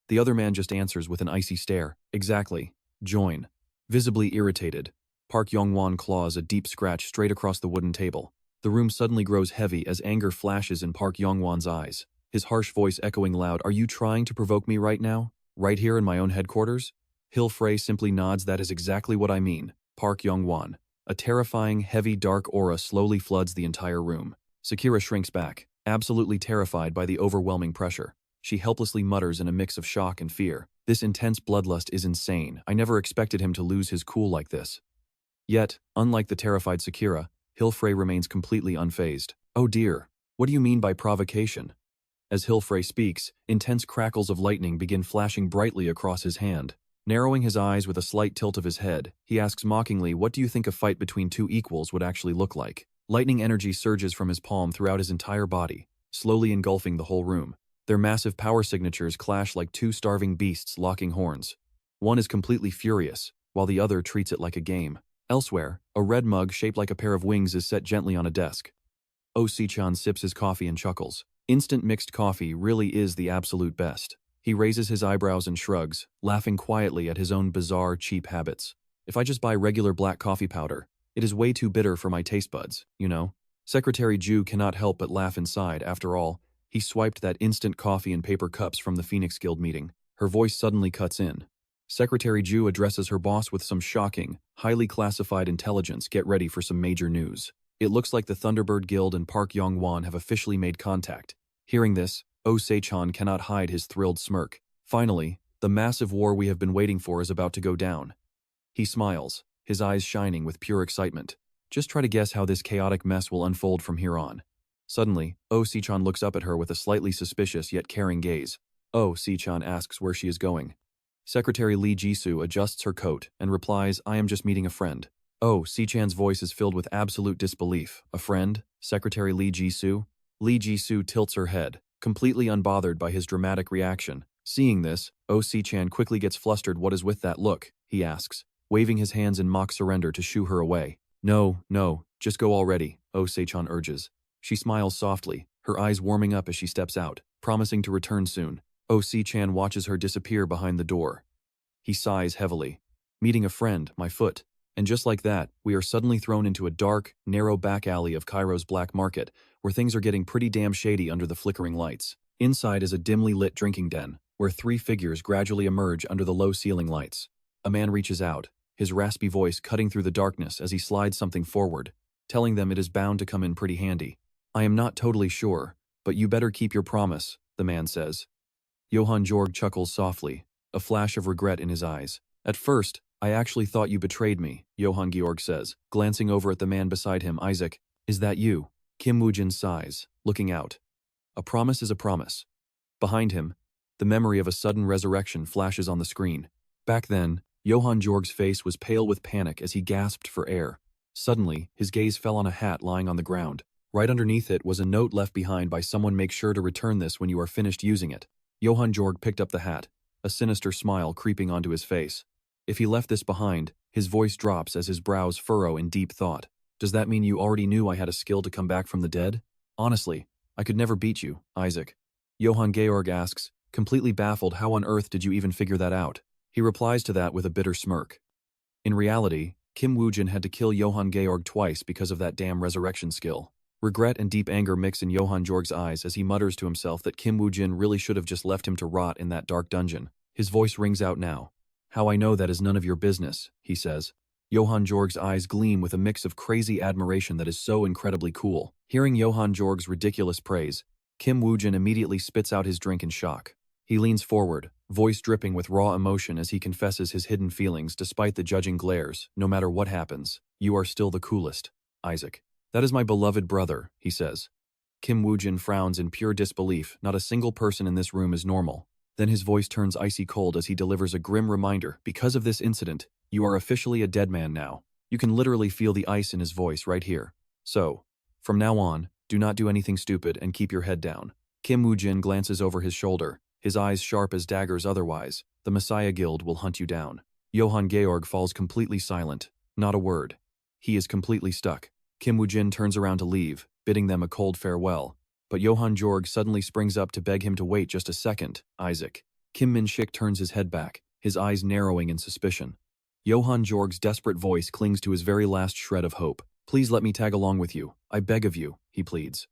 The other man just answers with an icy stare. "Exactly. Join." Visibly irritated, Park Yong-won claws a deep scratch straight across the wooden table. The room suddenly grows heavy as anger flashes in Park Yong-won's eyes, his harsh voice echoing loud. "Are you trying to provoke me right now? Right here in my own headquarters?" Frey simply nods. "That is exactly what I mean, Park Yong-won." A terrifying, heavy, dark aura slowly floods the entire room. Sakura shrinks back, absolutely terrified by the overwhelming pressure. She helplessly mutters in a mix of shock and fear. "This intense bloodlust is insane. I never expected him to lose his cool like this." Yet, unlike the terrified Sakura, Frey remains completely unfazed. "Oh dear, what do you mean by provocation?" As Frey speaks, intense crackles of lightning begin flashing brightly across his hand. Narrowing his eyes with a slight tilt of his head, he asks mockingly, "What do you think a fight between two equals would actually look like?" Lightning energy surges from his palm throughout his entire body, slowly engulfing the whole room. Their massive power signatures clash like two starving beasts locking horns. One is completely furious, while the other treats it like a game. Elsewhere, a red mug shaped like a pair of wings is set gently on a desk. Se-chan sips his coffee and chuckles. Instant mixed coffee really is the absolute best. He raises his eyebrows and shrugs, laughing quietly at his own bizarre, cheap habits. "If I just buy regular black coffee powder, it is way too bitter for my taste buds, you know?" Secretary Ju cannot help but laugh inside. After all, he swiped that instant coffee and paper cups from the Phoenix Guild meeting. Her voice suddenly cuts in. Secretary Ju addresses her boss with some shocking, highly classified intelligence. "Get ready for some major news. It looks like the Thunderbird Guild and Park Yong-won have officially made contact." Hearing this, Se-chan cannot hide his thrilled smirk. Finally, the massive war we have been waiting for is about to go down. He smiles, his eyes shining with pure excitement. Just try to guess how this chaotic mess will unfold from here on. Suddenly, Se-chan looks up at her with a slightly suspicious yet caring gaze. Se-chan asks where she is going. Secretary Lee Jisoo adjusts her coat and replies, "I am just meeting a friend." Se-chan's voice is filled with absolute disbelief. "A friend? Secretary Lee Jisoo?" Lee Ji-soo tilts her head, completely unbothered by his dramatic reaction. Seeing this, Oh Se-chan quickly gets flustered. What is with that look? He asks, waving his hands in mock surrender to shoo her away. No, no, just go already, Oh Se-chan urges. She smiles softly, her eyes warming up as she steps out, promising to return soon. Oh Se-chan watches her disappear behind the door. He sighs heavily. Meeting a friend, my foot. And just like that, we are suddenly thrown into a dark, narrow back alley of Cairo's black market, where things are getting pretty damn shady under the flickering lights. Inside is a dimly lit drinking den, where three figures gradually emerge under the low ceiling lights. A man reaches out, his raspy voice cutting through the darkness as he slides something forward, telling them it is bound to come in pretty handy. I am not totally sure, but you better keep your promise, the man says. Johann Georg chuckles softly, a flash of regret in his eyes. At first, I actually thought you betrayed me, Johann Georg says, glancing over at the man beside him. Isaac, is that you? Kim Woo-jin sighs, looking out. A promise is a promise. Behind him, the memory of a sudden resurrection flashes on the screen. Back then, Johann Georg's face was pale with panic as he gasped for air. Suddenly, his gaze fell on a hat lying on the ground. Right underneath it was a note left behind by someone. Make sure to return this when you are finished using it. Johann Georg picked up the hat, a sinister smile creeping onto his face. If he left this behind, his voice drops as his brows furrow in deep thought. Does that mean you already knew I had a skill to come back from the dead? Honestly, I could never beat you, Isaac. Johann Georg asks, completely baffled. How on earth did you even figure that out? He replies to that with a bitter smirk. In reality, Kim Woo-jin had to kill Johann Georg twice because of that damn resurrection skill. Regret and deep anger mix in Johann Georg's eyes as he mutters to himself that Kim Woo-jin really should have just left him to rot in that dark dungeon. His voice rings out now. How I know that is none of your business, he says. Johann Georg's eyes gleam with a mix of crazy admiration that is so incredibly cool. Hearing Johann Georg's ridiculous praise, Kim Woo-jin immediately spits out his drink in shock. He leans forward, voice dripping with raw emotion as he confesses his hidden feelings despite the judging glares. No matter what happens, you are still the coolest, Isaac. That is my beloved brother, he says. Kim Woo-jin frowns in pure disbelief. Not a single person in this room is normal. Then his voice turns icy cold as he delivers a grim reminder. Because of this incident, you are officially a dead man now. You can literally feel the ice in his voice right here. So, from now on, do not do anything stupid and keep your head down. Kim Woo-jin glances over his shoulder, his eyes sharp as daggers. Otherwise, the Messiah Guild will hunt you down. Johann Georg falls completely silent, not a word. He is completely stuck. Kim Woo-jin turns around to leave, bidding them a cold farewell. But Johann Georg suddenly springs up to beg him to wait just a second. Isaac. Kim Min-shik turns his head back, his eyes narrowing in suspicion. Johann Georg's desperate voice clings to his very last shred of hope. Please let me tag along with you. I beg of you, he pleads.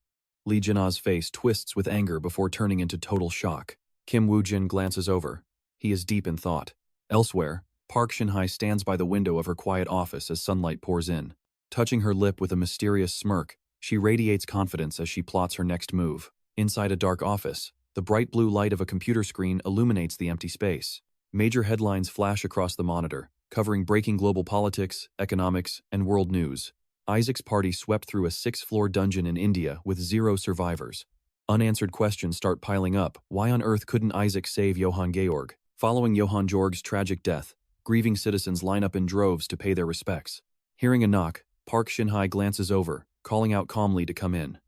Lee Jin-ah's face twists with anger before turning into total shock. Kim Woo-jin glances over. He is deep in thought. Elsewhere, Park Shin-hye stands by the window of her quiet office as sunlight pours in. Touching her lip with a mysterious smirk, she radiates confidence as she plots her next move. Inside a dark office, the bright blue light of a computer screen illuminates the empty space. Major headlines flash across the monitor, covering breaking global politics, economics, and world news. Isaac's party swept through a 6th-floor dungeon in India with 0 survivors. Unanswered questions start piling up. Why on earth couldn't Isaac save Johann Georg? Following Johann Georg's tragic death, grieving citizens line up in droves to pay their respects. Hearing a knock, Park Shin-hye glances over, calling out calmly to come in.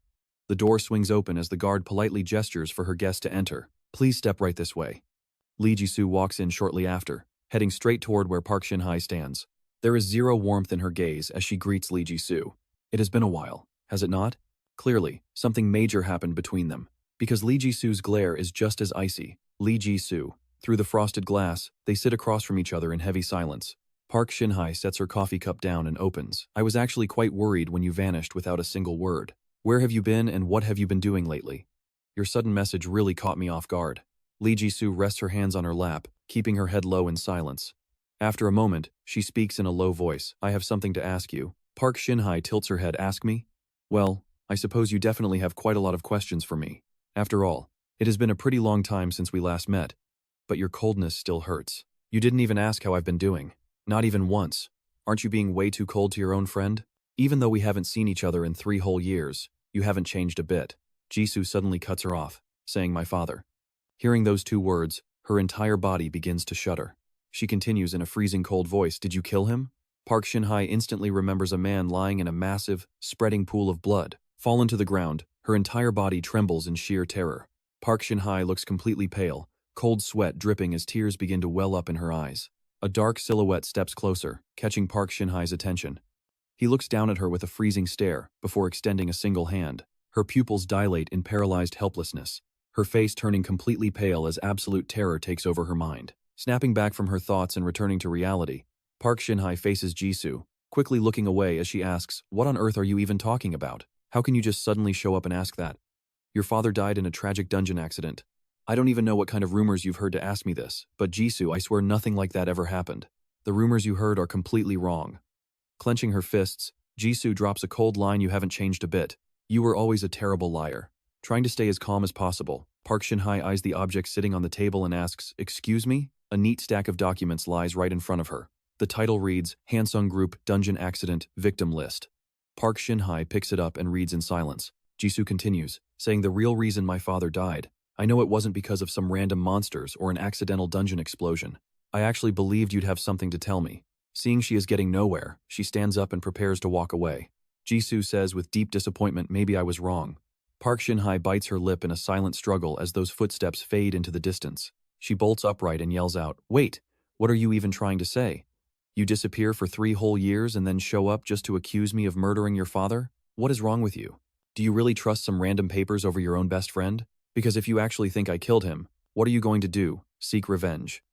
The door swings open as the guard politely gestures for her guest to enter. Please step right this way. Lee Ji-soo walks in shortly after, heading straight toward where Park Shin-hye stands. There is 0 warmth in her gaze as she greets Lee Ji-soo. It has been a while, has it not? Clearly, something major happened between them, because Lee Ji-soo's glare is just as icy. Lee Ji-soo. Through the frosted glass, they sit across from each other in heavy silence. Park Shin-hye sets her coffee cup down and opens. I was actually quite worried when you vanished without a single word. Where have you been and what have you been doing lately? Your sudden message really caught me off guard. Lee Ji-soo rests her hands on her lap, keeping her head low in silence. After a moment, she speaks in a low voice. I have something to ask you. Park Shin-hye tilts her head. Ask me? Well, I suppose you definitely have quite a lot of questions for me. After all, it has been a pretty long time since we last met. But your coldness still hurts. You didn't even ask how I've been doing. Not even once. Aren't you being way too cold to your own friend? Even though we haven't seen each other in 3 whole years, you haven't changed a bit. Ji-soo suddenly cuts her off, saying my father. Hearing those 2 words, her entire body begins to shudder. She continues in a freezing cold voice, did you kill him? Park Shin-hye instantly remembers a man lying in a massive, spreading pool of blood, fallen to the ground, her entire body trembles in sheer terror. Park Shin-hye looks completely pale, cold sweat dripping as tears begin to well up in her eyes. A dark silhouette steps closer, catching Park Shin-hye's attention. He looks down at her with a freezing stare, before extending a single hand. Her pupils dilate in paralyzed helplessness, her face turning completely pale as absolute terror takes over her mind. Snapping back from her thoughts and returning to reality, Park Shin-hye faces Jisoo, quickly looking away as she asks, "What on earth are you even talking about? How can you just suddenly show up and ask that? Your father died in a tragic dungeon accident. I don't even know what kind of rumors you've heard to ask me this, but Jisoo, I swear nothing like that ever happened. The rumors you heard are completely wrong." Clenching her fists, Jisoo drops a cold line, "You haven't changed a bit. You were always a terrible liar." Trying to stay as calm as possible, Park Shin-hye eyes the object sitting on the table and asks, "Excuse me?" A neat stack of documents lies right in front of her. The title reads, Hansung Group Dungeon Accident Victim List. Park Shin-hye picks it up and reads in silence. Jisoo continues, saying, "The real reason my father died, I know it wasn't because of some random monsters or an accidental dungeon explosion. I actually believed you'd have something to tell me." Seeing she is getting nowhere, she stands up and prepares to walk away. Jisoo says with deep disappointment, "Maybe I was wrong." Park Shin-hye bites her lip in a silent struggle as those footsteps fade into the distance. She bolts upright and yells out, "Wait, what are you even trying to say? You disappear for 3 whole years and then show up just to accuse me of murdering your father? What is wrong with you? Do you really trust some random papers over your own best friend? Because if you actually think I killed him, what are you going to do? Seek revenge?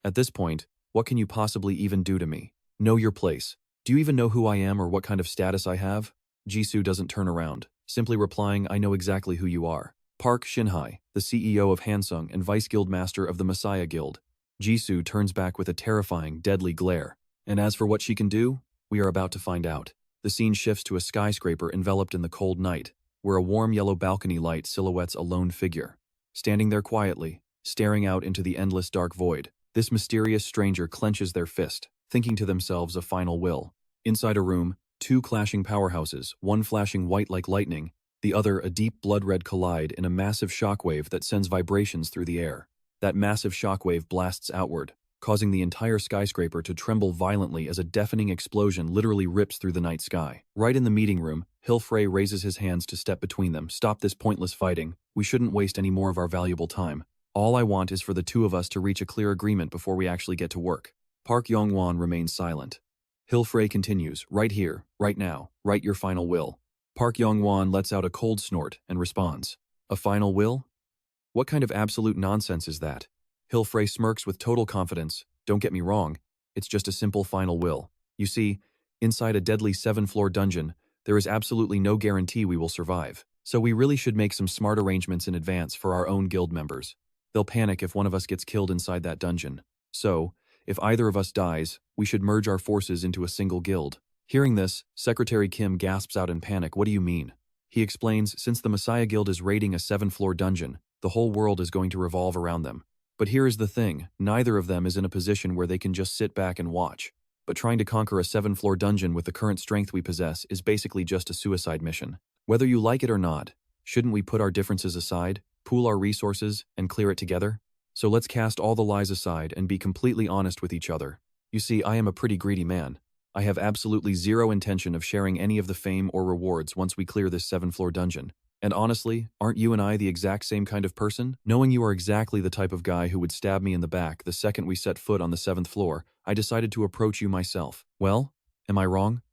At this point, what can you possibly even do to me? Know your place. Do you even know who I am or what kind of status I have?" Jisoo doesn't turn around, simply replying, "I know exactly who you are. Park Shin-hye, the CEO of Hansung and Vice Guildmaster of the Messiah Guild." Jisoo turns back with a terrifying, deadly glare. And as for what she can do, we are about to find out. The scene shifts to a skyscraper enveloped in the cold night, where a warm yellow balcony light silhouettes a lone figure. Standing there quietly, staring out into the endless dark void, this mysterious stranger clenches their fist, thinking to themselves a final will. Inside a room, 2 clashing powerhouses, one flashing white like lightning, the other a deep blood-red, collide in a massive shockwave that sends vibrations through the air. That massive shockwave blasts outward, causing the entire skyscraper to tremble violently as a deafening explosion literally rips through the night sky. Right in the meeting room, Hilfrey raises his hands to step between them. "Stop this pointless fighting. We shouldn't waste any more of our valuable time. All I want is for the 2 of us to reach a clear agreement before we actually get to work." Park Yong-won remains silent. Hilfrey continues, "Right here, right now, write your final will." Park Yong-won lets out a cold snort and responds, "A final will? What kind of absolute nonsense is that?" Hilfrey smirks with total confidence. "Don't get me wrong, it's just a simple final will. You see, inside a deadly 7-floor dungeon, there is absolutely no guarantee we will survive. So we really should make some smart arrangements in advance for our own guild members. They'll panic if one of us gets killed inside that dungeon. So, if either of us dies, we should merge our forces into a single guild." Hearing this, Secretary Kim gasps out in panic. "What do you mean?" He explains, since the Messiah Guild is raiding a 7-floor dungeon, the whole world is going to revolve around them. But here is the thing, neither of them is in a position where they can just sit back and watch. But trying to conquer a 7-floor dungeon with the current strength we possess is basically just a suicide mission. Whether you like it or not, shouldn't we put our differences aside, pool our resources, and clear it together? So let's cast all the lies aside and be completely honest with each other. You see, I am a pretty greedy man. I have absolutely zero intention of sharing any of the fame or rewards once we clear this 7-floor dungeon. And honestly, aren't you and I the exact same kind of person? Knowing you are exactly the type of guy who would stab me in the back the second we set foot on the 7th floor, I decided to approach you myself. Well, am I wrong?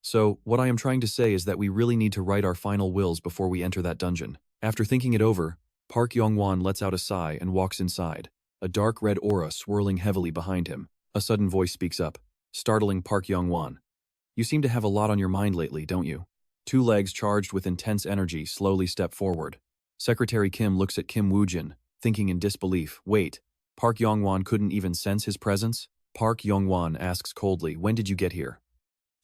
So, what I am trying to say is that we really need to write our final wills before we enter that dungeon." After thinking it over, Park Yong-won lets out a sigh and walks inside, a dark red aura swirling heavily behind him. A sudden voice speaks up, startling Park Yong-won. "You seem to have a lot on your mind lately, don't you?" 2 legs charged with intense energy slowly step forward. Secretary Kim looks at Kim Woo-jin, thinking in disbelief. Wait, Park Yong-won couldn't even sense his presence? Park Yong-won asks coldly, "When did you get here?"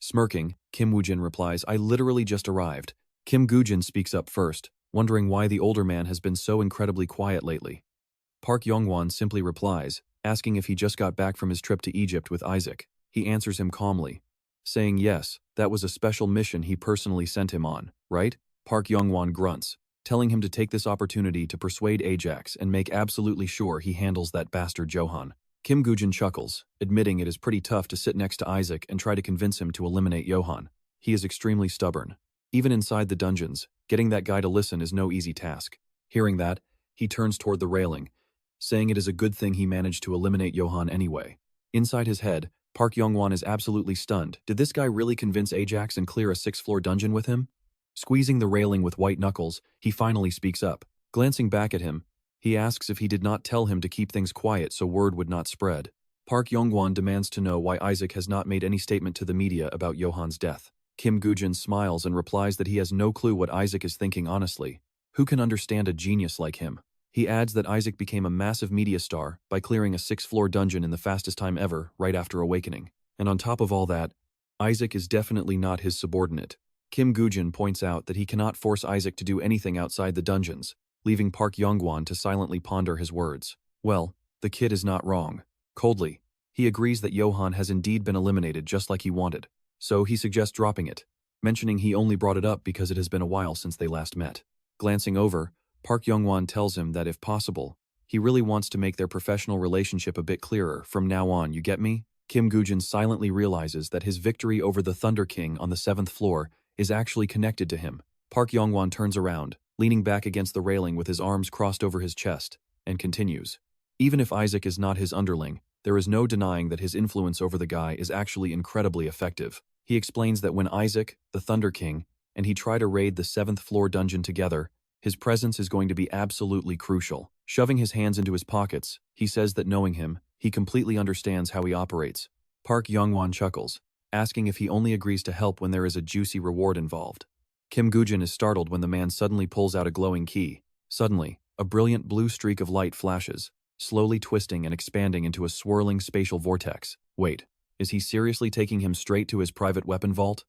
Smirking, Kim Woo-jin replies, "I literally just arrived." Kim Woo-jin speaks up first, wondering why the older man has been so incredibly quiet lately. Park Yong-won simply replies, asking if he just got back from his trip to Egypt with Isaac. He answers him calmly, saying yes, that was a special mission he personally sent him on, right? Park Yong-won grunts, telling him to take this opportunity to persuade Ajax and make absolutely sure he handles that bastard Johan. Kim Woo-jin chuckles, admitting it is pretty tough to sit next to Isaac and try to convince him to eliminate Johan. He is extremely stubborn. Even inside the dungeons, getting that guy to listen is no easy task. Hearing that, he turns toward the railing, saying it is a good thing he managed to eliminate Johan anyway. Inside his head, Park Young-won is absolutely stunned. Did this guy really convince Ajax and clear a 6th-floor dungeon with him? Squeezing the railing with white knuckles, he finally speaks up. Glancing back at him, he asks if he did not tell him to keep things quiet so word would not spread. Park Young-won demands to know why Isaac has not made any statement to the media about Johan's death. Kim Woo-jin smiles and replies that he has no clue what Isaac is thinking honestly. Who can understand a genius like him? He adds that Isaac became a massive media star by clearing a 6th-floor dungeon in the fastest time ever right after awakening. And on top of all that, Isaac is definitely not his subordinate. Kim Woo-jin points out that he cannot force Isaac to do anything outside the dungeons, leaving Park Young-won to silently ponder his words. Well, the kid is not wrong. Coldly, he agrees that Johan has indeed been eliminated just like he wanted, so he suggests dropping it, mentioning he only brought it up because it has been a while since they last met. Glancing over, Park Young-won tells him that if possible, he really wants to make their professional relationship a bit clearer from now on, you get me? Kim Woo-jin silently realizes that his victory over the Thunder King on the 7th floor is actually connected to him. Park Young-won turns around, leaning back against the railing with his arms crossed over his chest, and continues. Even if Isaac is not his underling, there is no denying that his influence over the guy is actually incredibly effective. He explains that when Isaac, the Thunder King, and he try to raid the 7th floor dungeon together, his presence is going to be absolutely crucial. Shoving his hands into his pockets, he says that knowing him, he completely understands how he operates. Park Young-won chuckles, asking if he only agrees to help when there is a juicy reward involved. Kim Woo-jin is startled when the man suddenly pulls out a glowing key. Suddenly, a brilliant blue streak of light flashes, slowly twisting and expanding into a swirling spatial vortex. Wait, is he seriously taking him straight to his private weapon vault?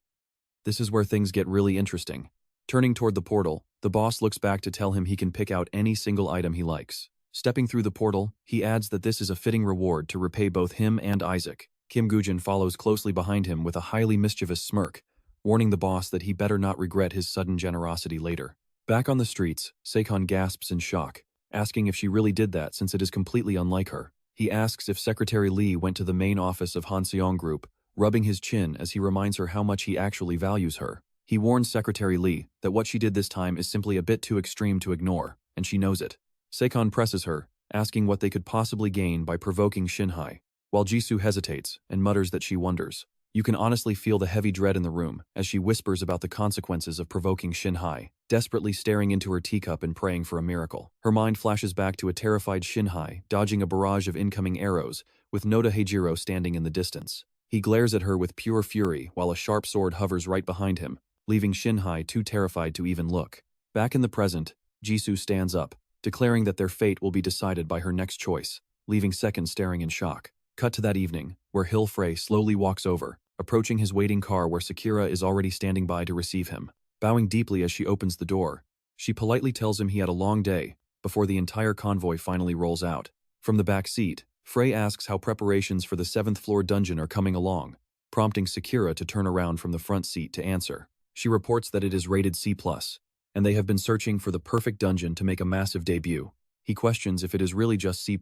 This is where things get really interesting. Turning toward the portal, the boss looks back to tell him he can pick out any single item he likes. Stepping through the portal, he adds that this is a fitting reward to repay both him and Isaac. Kim Woo-jin follows closely behind him with a highly mischievous smirk, warning the boss that he better not regret his sudden generosity later. Back on the streets, Se-jun gasps in shock, asking if she really did that since it is completely unlike her. He asks if Secretary Lee went to the main office of Han Seong Group, rubbing his chin as he reminds her how much he actually values her. He warns Secretary Lee that what she did this time is simply a bit too extreme to ignore, and she knows it. Se-jun presses her, asking what they could possibly gain by provoking Shin-hye, while Jisoo hesitates and mutters that she wonders. You can honestly feel the heavy dread in the room as she whispers about the consequences of provoking Shin-hye, desperately staring into her teacup and praying for a miracle. Her mind flashes back to a terrified Shin-hye dodging a barrage of incoming arrows, with Noda Heijiro standing in the distance. He glares at her with pure fury while a sharp sword hovers right behind him, leaving Shin-hye too terrified to even look. Back in the present, Jisoo stands up, declaring that their fate will be decided by her next choice, leaving Second staring in shock. Cut to that evening, where Frey slowly walks over, approaching his waiting car where Sakura is already standing by to receive him. Bowing deeply as she opens the door, she politely tells him he had a long day, before the entire convoy finally rolls out. From the back seat, Frey asks how preparations for the 7th floor dungeon are coming along, prompting Sakura to turn around from the front seat to answer. She reports that it is rated C+, and they have been searching for the perfect dungeon to make a massive debut. He questions if it is really just C+,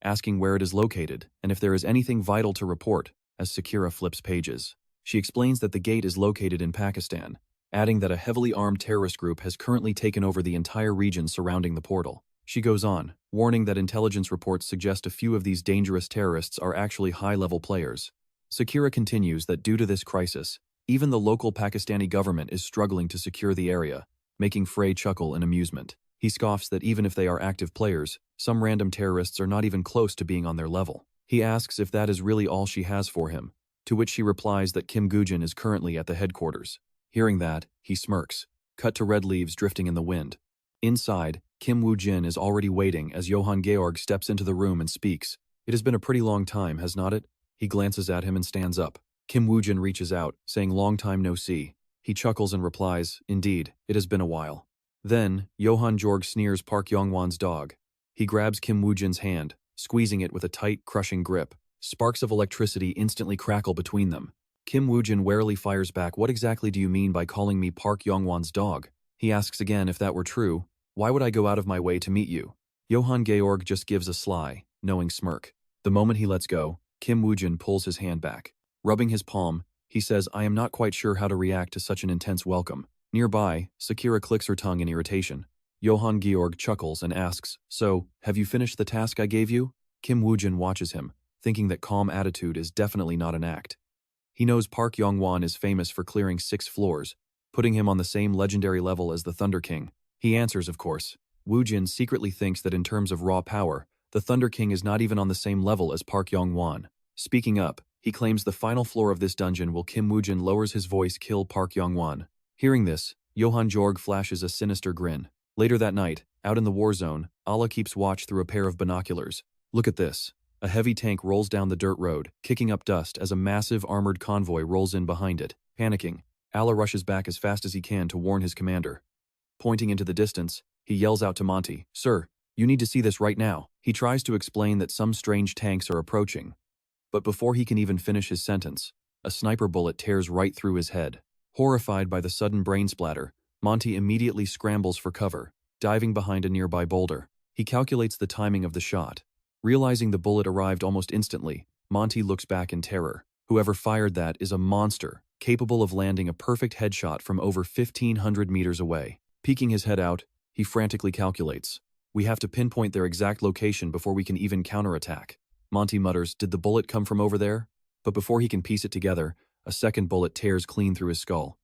asking where it is located and if there is anything vital to report, as Sakura flips pages. She explains that the gate is located in Pakistan, adding that a heavily armed terrorist group has currently taken over the entire region surrounding the portal. She goes on, warning that intelligence reports suggest a few of these dangerous terrorists are actually high-level players. Sakura continues that due to this crisis, even the local Pakistani government is struggling to secure the area, making Frey chuckle in amusement. He scoffs that even if they are active players, some random terrorists are not even close to being on their level. He asks if that is really all she has for him, to which she replies that Kim Woo-jin is currently at the headquarters. Hearing that, he smirks. Cut to red leaves drifting in the wind. Inside, Kim Woo-jin is already waiting as Johan Georg steps into the room and speaks. It has been a pretty long time, has not it? He glances at him and stands up. Kim Woo-jin reaches out, saying long time no see. He chuckles and replies, indeed, it has been a while. Then, Johan Georg sneers Park Young-won's dog. He grabs Kim Woo-jin's hand, squeezing it with a tight, crushing grip. Sparks of electricity instantly crackle between them. Kim Woo-jin warily fires back, what exactly do you mean by calling me Park Young-won's dog? He asks again if that were true, why would I go out of my way to meet you? Johan Georg just gives a sly, knowing smirk. The moment he lets go, Kim Woo-jin pulls his hand back. Rubbing his palm, he says, I am not quite sure how to react to such an intense welcome. Nearby, Sakura clicks her tongue in irritation. Johann Georg chuckles and asks, "So, have you finished the task I gave you?" Kim Woo-jin watches him, thinking that calm attitude is definitely not an act. He knows Park Yong-won is famous for clearing 6 floors, putting him on the same legendary level as the Thunder King. He answers, of course. Woo-jin secretly thinks that in terms of raw power, the Thunder King is not even on the same level as Park Yong-won. Speaking up, he claims the final floor of this dungeon will Kim Woo-jin lowers his voice kill Park Yong-won. Hearing this, Johann Georg flashes a sinister grin. Later that night, out in the war zone, Alla keeps watch through a pair of binoculars. Look at this. A heavy tank rolls down the dirt road, kicking up dust as a massive armored convoy rolls in behind it. Panicking, Alla rushes back as fast as he can to warn his commander. Pointing into the distance, he yells out to Monty, "Sir, you need to see this right now." He tries to explain that some strange tanks are approaching. But before he can even finish his sentence, a sniper bullet tears right through his head. Horrified by the sudden brain splatter, Monty immediately scrambles for cover, diving behind a nearby boulder. He calculates the timing of the shot. Realizing the bullet arrived almost instantly, Monty looks back in terror. Whoever fired that is a monster, capable of landing a perfect headshot from over 1,500 meters away. Peeking his head out, he frantically calculates. "We have to pinpoint their exact location before we can even counterattack." Monty mutters, "Did the bullet come from over there?" But before he can piece it together, a second bullet tears clean through his skull.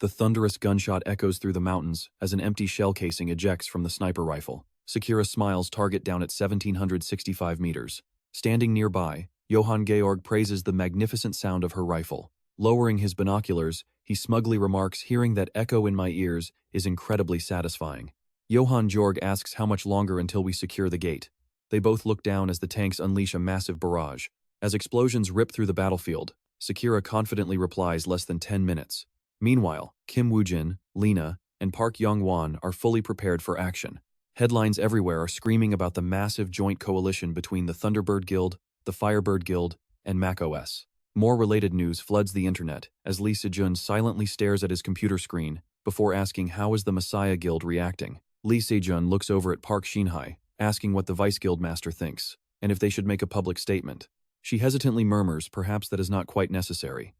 The thunderous gunshot echoes through the mountains as an empty shell casing ejects from the sniper rifle. Sakura smiles target down at 1,765 meters. Standing nearby, Johann Georg praises the magnificent sound of her rifle. Lowering his binoculars, he smugly remarks, "Hearing that echo in my ears is incredibly satisfying." Johann Georg asks how much longer until we secure the gate. They both look down as the tanks unleash a massive barrage. As explosions rip through the battlefield, Sakura confidently replies less than 10 minutes. Meanwhile, Kim Woo-jin, Lena, and Park Yong-won are fully prepared for action. Headlines everywhere are screaming about the massive joint coalition between the Thunderbird Guild, the Firebird Guild, and macOS. More related news floods the internet as Se-jun silently stares at his computer screen before asking how is the Messiah Guild reacting. Se-jun looks over at Park Shin-hye, asking what the Vice Guild Master thinks, and if they should make a public statement. She hesitantly murmurs perhaps that is not quite necessary.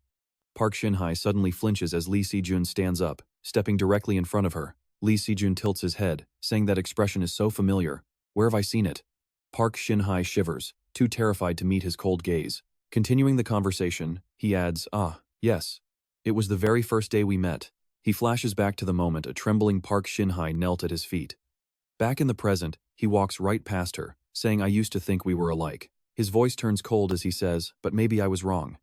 Park Shin-hye suddenly flinches as Se-jun stands up, stepping directly in front of her. Se-jun tilts his head, saying that expression is so familiar. Where have I seen it? Park Shin-hye shivers, too terrified to meet his cold gaze. Continuing the conversation, he adds, yes. It was the very first day we met." He flashes back to the moment a trembling Park Shin-hye knelt at his feet. Back in the present, he walks right past her, saying, "I used to think we were alike." His voice turns cold as he says, "But maybe I was wrong."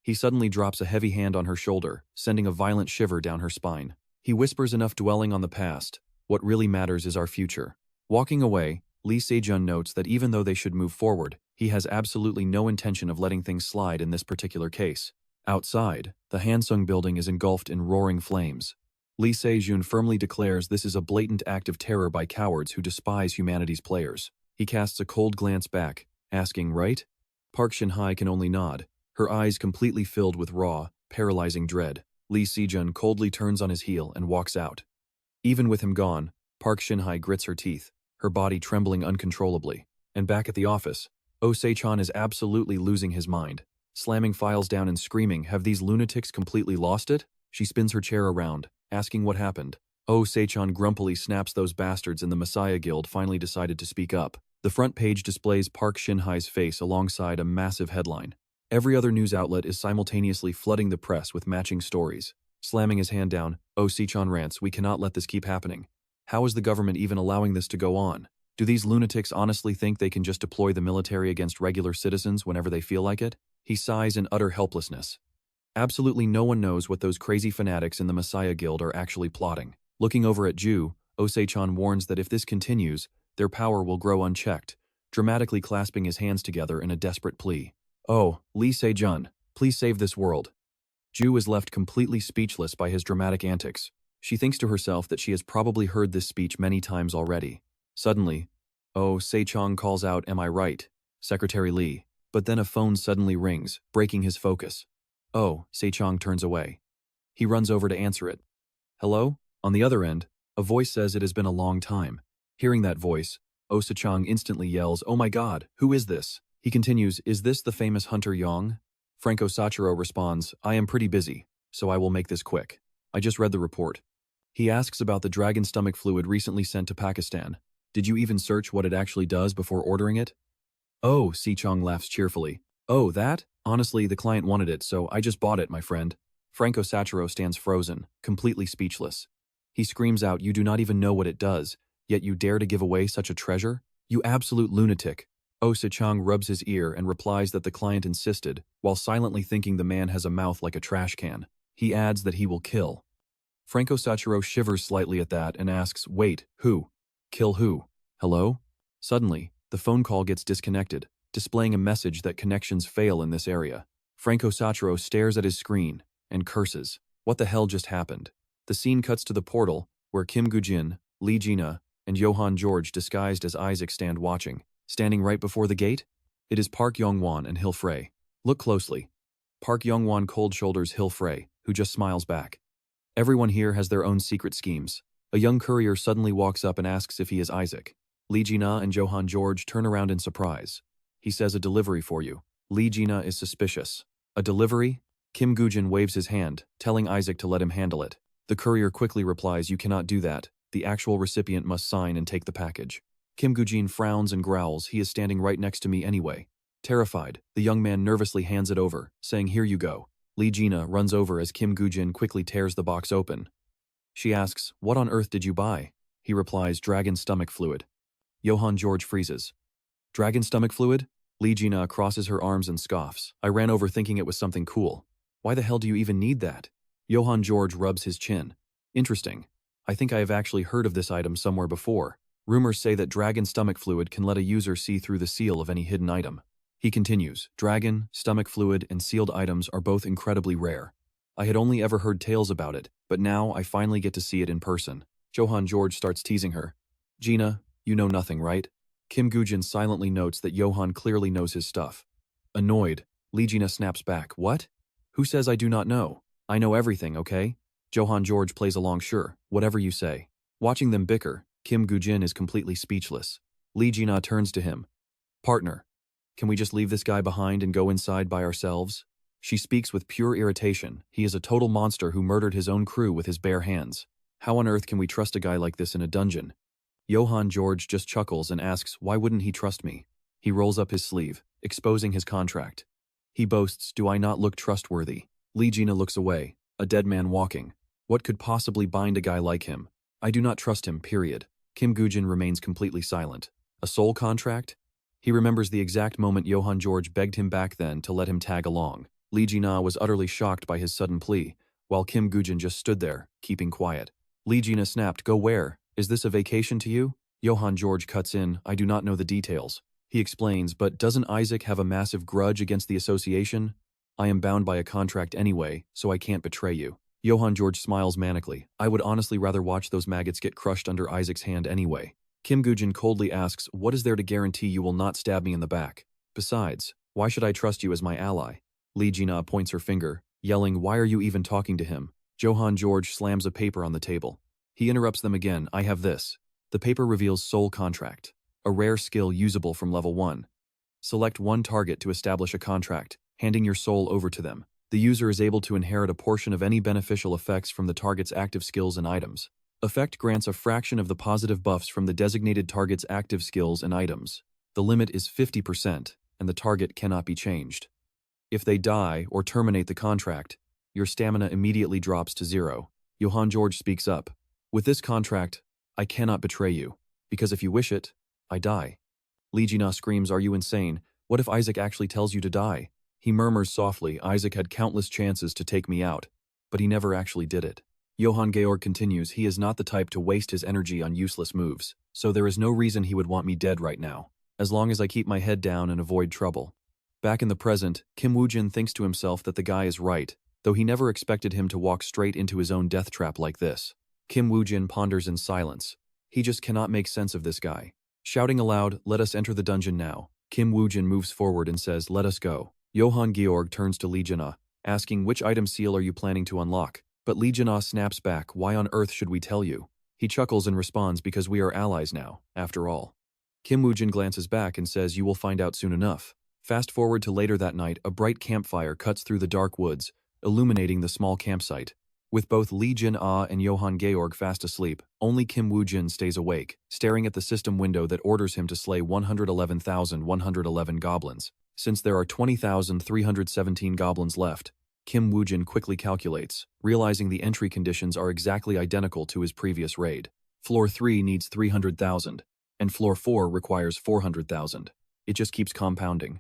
He suddenly drops a heavy hand on her shoulder, sending a violent shiver down her spine. He whispers, enough dwelling on the past. What really matters is our future. Walking away, Se-jun notes that even though they should move forward, he has absolutely no intention of letting things slide in this particular case. Outside, the Hansung building is engulfed in roaring flames. Se-jun firmly declares this is a blatant act of terror by cowards who despise humanity's players. He casts a cold glance back, asking, "Right?" Park Shin-hye can only nod, her eyes completely filled with raw, paralyzing dread. Se-jun coldly turns on his heel and walks out. Even with him gone, Park Shin-hye grits her teeth, her body trembling uncontrollably. And back at the office, Se-chan is absolutely losing his mind, slamming files down and screaming, "Have these lunatics completely lost it?" She spins her chair around, asking what happened. Se-chan grumpily snaps, "Those bastards in the Messiah Guild finally decided to speak up." The front page displays Park Shin-hye's face alongside a massive headline. Every other news outlet is simultaneously flooding the press with matching stories. Slamming his hand down, Se-chan rants, "We cannot let this keep happening. How is the government even allowing this to go on? Do these lunatics honestly think they can just deploy the military against regular citizens whenever they feel like it?" He sighs in utter helplessness. Absolutely no one knows what those crazy fanatics in the Messiah Guild are actually plotting. Looking over at Ju, Se-chan warns that if this continues, their power will grow unchecked, dramatically clasping his hands together in a desperate plea. "Oh, Se-jun, please save this world." Ju is left completely speechless by his dramatic antics. She thinks to herself that she has probably heard this speech many times already. Suddenly, Se-chan calls out, "Am I right, Secretary Lee?" But then a phone suddenly rings, breaking his focus. Se-chan turns away. He runs over to answer it. "Hello?" On the other end, a voice says it has been a long time. Hearing that voice, Se-chan instantly yells, "Oh my god, who is this?" He continues, "Is this the famous Hunter Yong?" Franco Sachiro responds, "I am pretty busy, so I will make this quick. I just read the report. He asks about the dragon stomach fluid recently sent to Pakistan. Did you even search what it actually does before ordering it? Oh, Se-jun laughs cheerfully. Oh, that? Honestly, the client wanted it, so I just bought it, my friend. Franco Sachero stands frozen, completely speechless. He screams out, you do not even know what it does, yet you dare to give away such a treasure? You absolute lunatic. Oh, Se-jun rubs his ear and replies that the client insisted, while silently thinking the man has a mouth like a trash can. He adds that he will kill. Franco Sachero shivers slightly at that and asks, wait, who? Kill who? Hello? Suddenly, the phone call gets disconnected, displaying a message that connections fail in this area. Franco Sachero stares at his screen and curses. What the hell just happened? The scene cuts to the portal, where Kim Woo-jin, Lee Jina, and Johan George disguised as Isaac stand watching. Standing right before the gate? It is Park Yong-won and Hil Frey. Look closely. Park Yong-won cold shoulders Hil Frey, who just smiles back. Everyone here has their own secret schemes. A young courier suddenly walks up and asks if he is Isaac. Lee Jina and Johan George turn around in surprise. He says a delivery for you. Lee Jina is suspicious. A delivery? Kim Woo-jin waves his hand, telling Isaac to let him handle it. The courier quickly replies, you cannot do that. The actual recipient must sign and take the package. Kim Woo-jin frowns and growls, he is standing right next to me anyway. Terrified, the young man nervously hands it over, saying here you go. Lee Jina runs over as Kim Woo-jin quickly tears the box open. She asks, what on earth did you buy? He replies, dragon stomach fluid. Johan George freezes. Dragon stomach fluid? Lee Jina crosses her arms and scoffs. I ran over thinking it was something cool. Why the hell do you even need that? Johan George rubs his chin. Interesting. I think I have actually heard of this item somewhere before. Rumors say that dragon stomach fluid can let a user see through the seal of any hidden item. He continues, dragon, stomach fluid, and sealed items are both incredibly rare. I had only ever heard tales about it, but now I finally get to see it in person. Johan George starts teasing her. Gina, you know nothing, right? Kim Woo-jin silently notes that Johan clearly knows his stuff. Annoyed, Lee Jina snaps back, what? Who says I do not know? I know everything, okay? Johan George plays along, sure, whatever you say. Watching them bicker, Kim Woo-jin is completely speechless. Lee Jina turns to him. Partner, can we just leave this guy behind and go inside by ourselves? She speaks with pure irritation. He is a total monster who murdered his own crew with his bare hands. How on earth can we trust a guy like this in a dungeon? Johan George just chuckles and asks, why wouldn't he trust me? He rolls up his sleeve, exposing his contract. He boasts, do I not look trustworthy? Lee Jina looks away, a dead man walking. What could possibly bind a guy like him? I do not trust him, period. Kim Woo-jin remains completely silent. A soul contract? He remembers the exact moment Johan George begged him back then to let him tag along. Lee Jina was utterly shocked by his sudden plea, while Kim Woo-jin just stood there, keeping quiet. Lee Jina snapped, go where? Is this a vacation to you? Johan George cuts in, I do not know the details. He explains, but doesn't Isaac have a massive grudge against the association? I am bound by a contract anyway, so I can't betray you. Johan George smiles manically. I would honestly rather watch those maggots get crushed under Isaac's hand anyway. Kim Woo-jin coldly asks, what is there to guarantee you will not stab me in the back? Besides, why should I trust you as my ally? Lee Jina points her finger, yelling, why are you even talking to him? Johan George slams a paper on the table. He interrupts them again, I have this. The paper reveals Soul Contract, a rare skill usable from level 1. Select one target to establish a contract, handing your soul over to them. The user is able to inherit a portion of any beneficial effects from the target's active skills and items. Effect grants a fraction of the positive buffs from the designated target's active skills and items. The limit is 50%, and the target cannot be changed. If they die or terminate the contract, your stamina immediately drops to 0. Johan George speaks up. With this contract, I cannot betray you, because if you wish it, I die. Lee Jina screams, are you insane? What if Isaac actually tells you to die? He murmurs softly, Isaac had countless chances to take me out, but he never actually did it. Johan Georg continues, he is not the type to waste his energy on useless moves, so there is no reason he would want me dead right now, as long as I keep my head down and avoid trouble. Back in the present, Kim Woo-jin thinks to himself that the guy is right, though he never expected him to walk straight into his own death trap like this. Kim Woo-jin ponders in silence. He just cannot make sense of this guy. Shouting aloud, let us enter the dungeon now. Kim Woo-jin moves forward and says, let us go. Johan Georg turns to Lee Jina, asking which item seal are you planning to unlock? But Lee Jina snaps back, why on earth should we tell you? He chuckles and responds, because we are allies now, after all. Kim Woo-jin glances back and says, you will find out soon enough. Fast forward to later that night, a bright campfire cuts through the dark woods, illuminating the small campsite. With both Lee Jin-ah and Johan Georg fast asleep, only Kim Woo-jin stays awake, staring at the system window that orders him to slay 111,111 goblins. Since there are 20,317 goblins left, Kim Woo-jin quickly calculates, realizing the entry conditions are exactly identical to his previous raid. Floor 3 needs 300,000, and Floor 4 requires 400,000. It just keeps compounding.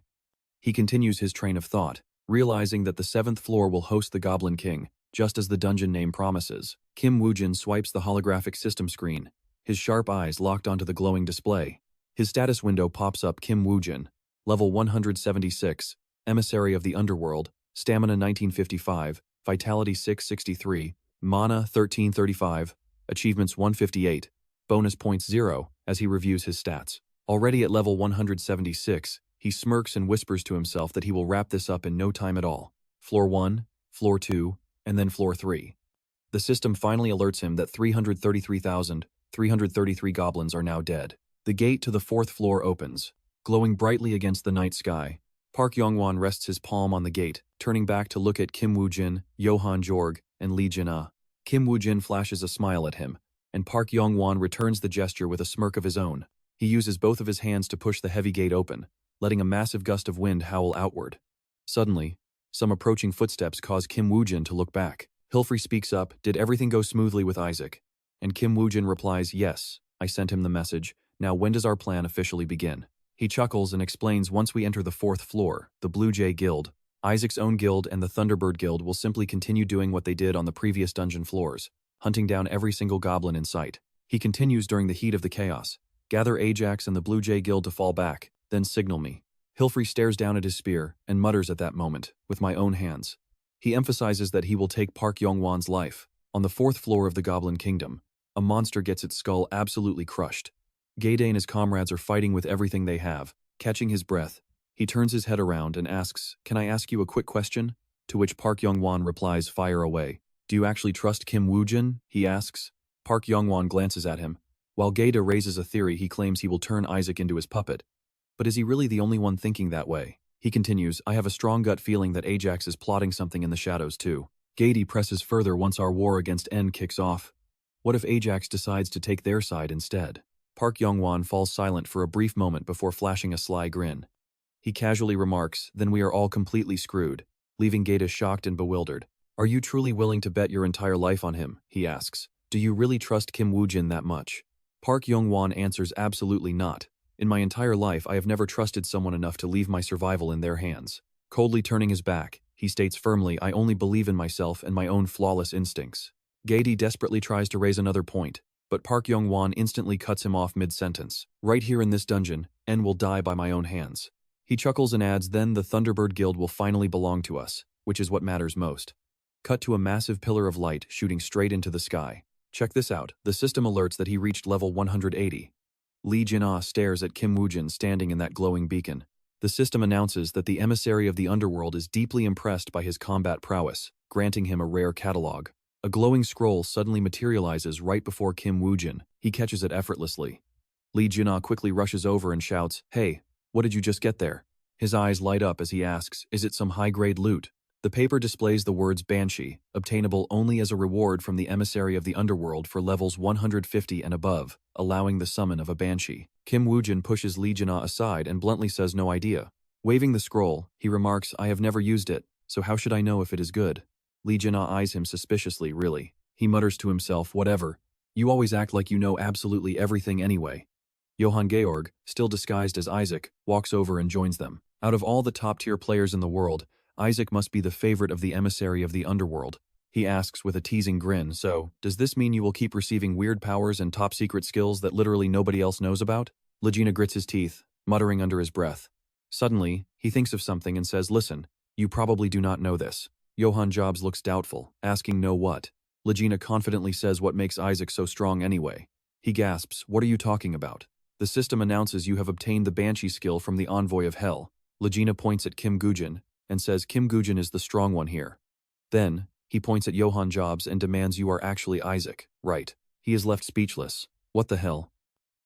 He continues his train of thought, realizing that the 7th floor will host the Goblin King, just as the dungeon name promises. Kim Woo-jin swipes the holographic system screen, his sharp eyes locked onto the glowing display. His status window pops up. Kim Woo-jin, level 176, Emissary of the Underworld, Stamina 1955, Vitality 663, Mana 1335, Achievements 158, Bonus points 0, as he reviews his stats. Already at level 176, he smirks and whispers to himself that he will wrap this up in no time at all. Floor 1, Floor 2, and then Floor 3. The system finally alerts him that 333,333 goblins are now dead. The gate to the 4th floor opens. Glowing brightly against the night sky, Park Yong-won rests his palm on the gate, turning back to look at Kim Woo-jin, Johan Georg, and Lee Jin-ah. Kim Woo-jin flashes a smile at him, and Park Yong-won returns the gesture with a smirk of his own. He uses both of his hands to push the heavy gate open, letting a massive gust of wind howl outward. Suddenly, some approaching footsteps cause Kim Woo-jin to look back. Hilfrey speaks up, "Did everything go smoothly with Isaac?" And Kim Woo-jin replies, "Yes, I sent him the message. Now when does our plan officially begin?" He chuckles and explains, "Once we enter the 4th floor, the Blue Jay Guild, Isaac's own guild, and the Thunderbird Guild will simply continue doing what they did on the previous dungeon floors, hunting down every single goblin in sight." He continues, "During the heat of the chaos, gather Ajax and the Blue Jay Guild to fall back, then signal me." Hilfrey stares down at his spear and mutters at that moment, "With my own hands." He emphasizes that he will take Park Yong-won's life. On the 4th floor of the Goblin Kingdom, a monster gets its skull absolutely crushed. Gayday and his comrades are fighting with everything they have. Catching his breath, he turns his head around and asks, "Can I ask you a quick question?" To which Park Yong-won replies, "Fire away." "Do you actually trust Kim Woo-jin?" he asks. Park Yong-won glances at him. While Gayda raises a theory, he claims he will turn Isaac into his puppet. But is he really the only one thinking that way? He continues, "I have a strong gut feeling that Ajax is plotting something in the shadows too." Gaidy presses further once our war against N kicks off. What if Ajax decides to take their side instead? Park Yong-won falls silent for a brief moment before flashing a sly grin. He casually remarks, "Then we are all completely screwed," leaving Gayda shocked and bewildered. "Are you truly willing to bet your entire life on him?" he asks. "Do you really trust Kim Woo-jin that much?" Park Yong-won answers, "Absolutely not. In my entire life, I have never trusted someone enough to leave my survival in their hands." Coldly turning his back, he states firmly, "I only believe in myself and my own flawless instincts." Gaidy desperately tries to raise another point, but Park Yong-won instantly cuts him off mid-sentence. "Right here in this dungeon, N will die by my own hands." He chuckles and adds, "Then the Thunderbird Guild will finally belong to us, which is what matters most." Cut to a massive pillar of light shooting straight into the sky. Check this out, the system alerts that he reached level 180. Lee Jin-ah stares at Kim Woo-jin standing in that glowing beacon. The system announces that the Emissary of the Underworld is deeply impressed by his combat prowess, granting him a rare catalog. A glowing scroll suddenly materializes right before Kim Woo-jin. He catches it effortlessly. Lee Jin-ah quickly rushes over and shouts, "Hey, what did you just get there?" His eyes light up as he asks, "Is it some high-grade loot?" The paper displays the words Banshee, obtainable only as a reward from the Emissary of the Underworld for levels 150 and above, allowing the summon of a Banshee. Kim Woo-jin pushes Lee Jin-ah aside and bluntly says, "No idea." Waving the scroll, he remarks, "I have never used it, so how should I know if it is good?" Lee Jin-ah eyes him suspiciously, "Really?" He mutters to himself, "Whatever. You always act like you know absolutely everything anyway." Johan Georg, still disguised as Isaac, walks over and joins them. Out of all the top-tier players in the world, Isaac must be the favorite of the Emissary of the Underworld. He asks with a teasing grin, "So, does this mean you will keep receiving weird powers and top-secret skills that literally nobody else knows about?" Legina grits his teeth, muttering under his breath. Suddenly, he thinks of something and says, "Listen, you probably do not know this." Johan Jobs looks doubtful, asking, "No what?" Legina confidently says, "What makes Isaac so strong anyway?" He gasps, "What are you talking about?" The system announces you have obtained the Banshee skill from the Envoy of Hell. Legina points at Kim Woo-jin and says, "Kim Woo-jin is the strong one here." Then, he points at Johan Jobs and demands, "You are actually Isaac, right?" He is left speechless. What the hell?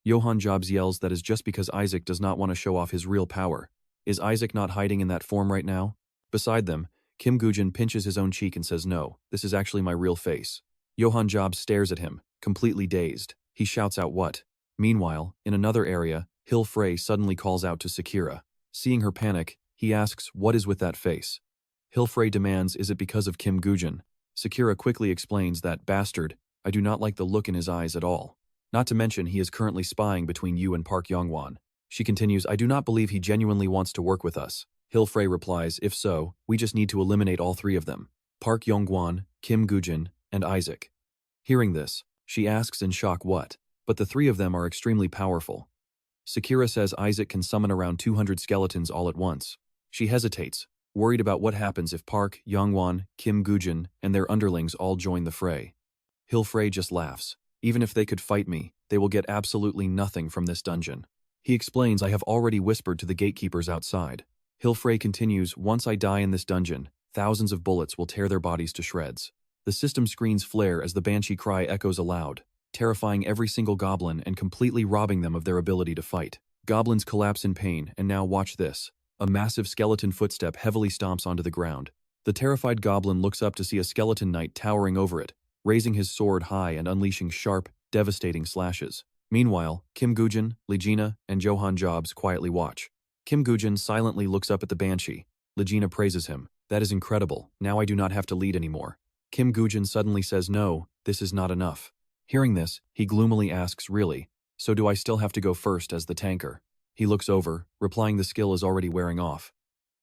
Johan Jobs yells that is just because Isaac does not want to show off his real power. Is Isaac not hiding in that form right now? Beside them, Kim Goo-jin pinches his own cheek and says no, this is actually my real face. Johan Job stares at him, completely dazed. He shouts out what? Meanwhile, in another area, Hill Frey suddenly calls out to Sakura. Seeing her panic, he asks what is with that face. Hill Frey demands is it because of Kim Goo-jin. Sakura quickly explains that bastard, I do not like the look in his eyes at all. Not to mention he is currently spying between you and Park Yong-won. She continues, I do not believe he genuinely wants to work with us. Hill Frey replies, if so, we just need to eliminate all three of them. Park Yong-won, Kim Goo-jin, and Isaac. Hearing this, she asks in shock what? But the three of them are extremely powerful. Sakura says Isaac can summon around 200 skeletons all at once. She hesitates, worried about what happens if Park, Yong-won, Kim Goo-jin, and their underlings all join the fray. Hill Frey just laughs. Even if they could fight me, they will get absolutely nothing from this dungeon. He explains I have already whispered to the gatekeepers outside. Hill Frey continues, once I die in this dungeon, thousands of bullets will tear their bodies to shreds. The system screens flare as the banshee cry echoes aloud, terrifying every single goblin and completely robbing them of their ability to fight. Goblins collapse in pain, and now watch this. A massive skeleton footstep heavily stomps onto the ground. The terrified goblin looks up to see a skeleton knight towering over it, raising his sword high and unleashing sharp, devastating slashes. Meanwhile, Kim Goo-jin, Legina, and Johan Jobs quietly watch. Kim Goo-jin silently looks up at the banshee. Legina praises him. That is incredible, now I do not have to lead anymore. Kim Goo-jin suddenly says no, this is not enough. Hearing this, he gloomily asks really, so do I still have to go first as the tanker? He looks over, replying the skill is already wearing off.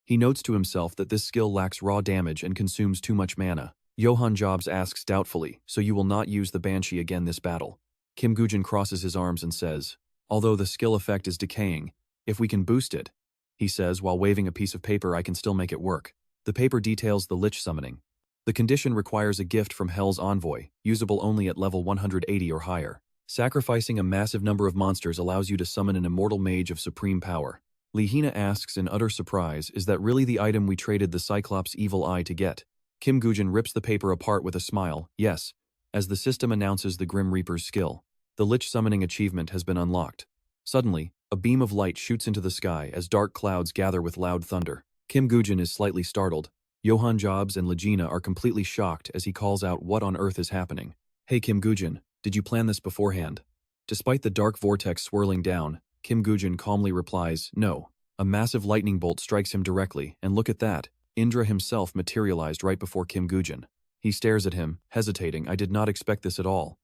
He notes to himself that this skill lacks raw damage and consumes too much mana. Johan Jobs asks doubtfully, so you will not use the banshee again this battle? Kim Goo-jin crosses his arms and says, although the skill effect is decaying, if we can boost it, he says while waving a piece of paper I can still make it work. The paper details the Lich summoning. The condition requires a gift from Hell's Envoy, usable only at level 180 or higher. Sacrificing a massive number of monsters allows you to summon an immortal mage of supreme power. Lihina asks in utter surprise, is that really the item we traded the Cyclops' evil eye to get? Kim Goo-jin rips the paper apart with a smile, yes, as the system announces the Grim Reaper's skill. The Lich summoning achievement has been unlocked. Suddenly, a beam of light shoots into the sky as dark clouds gather with loud thunder. Kim Goo-jin is slightly startled. Johan Jobs and Legina are completely shocked as he calls out what on earth is happening. Hey Kim Goo-jin, did you plan this beforehand? Despite the dark vortex swirling down, Kim Goo-jin calmly replies, no. A massive lightning bolt strikes him directly, and look at that, Indra himself materialized right before Kim Goo-jin. He stares at him, hesitating, I did not expect this at all.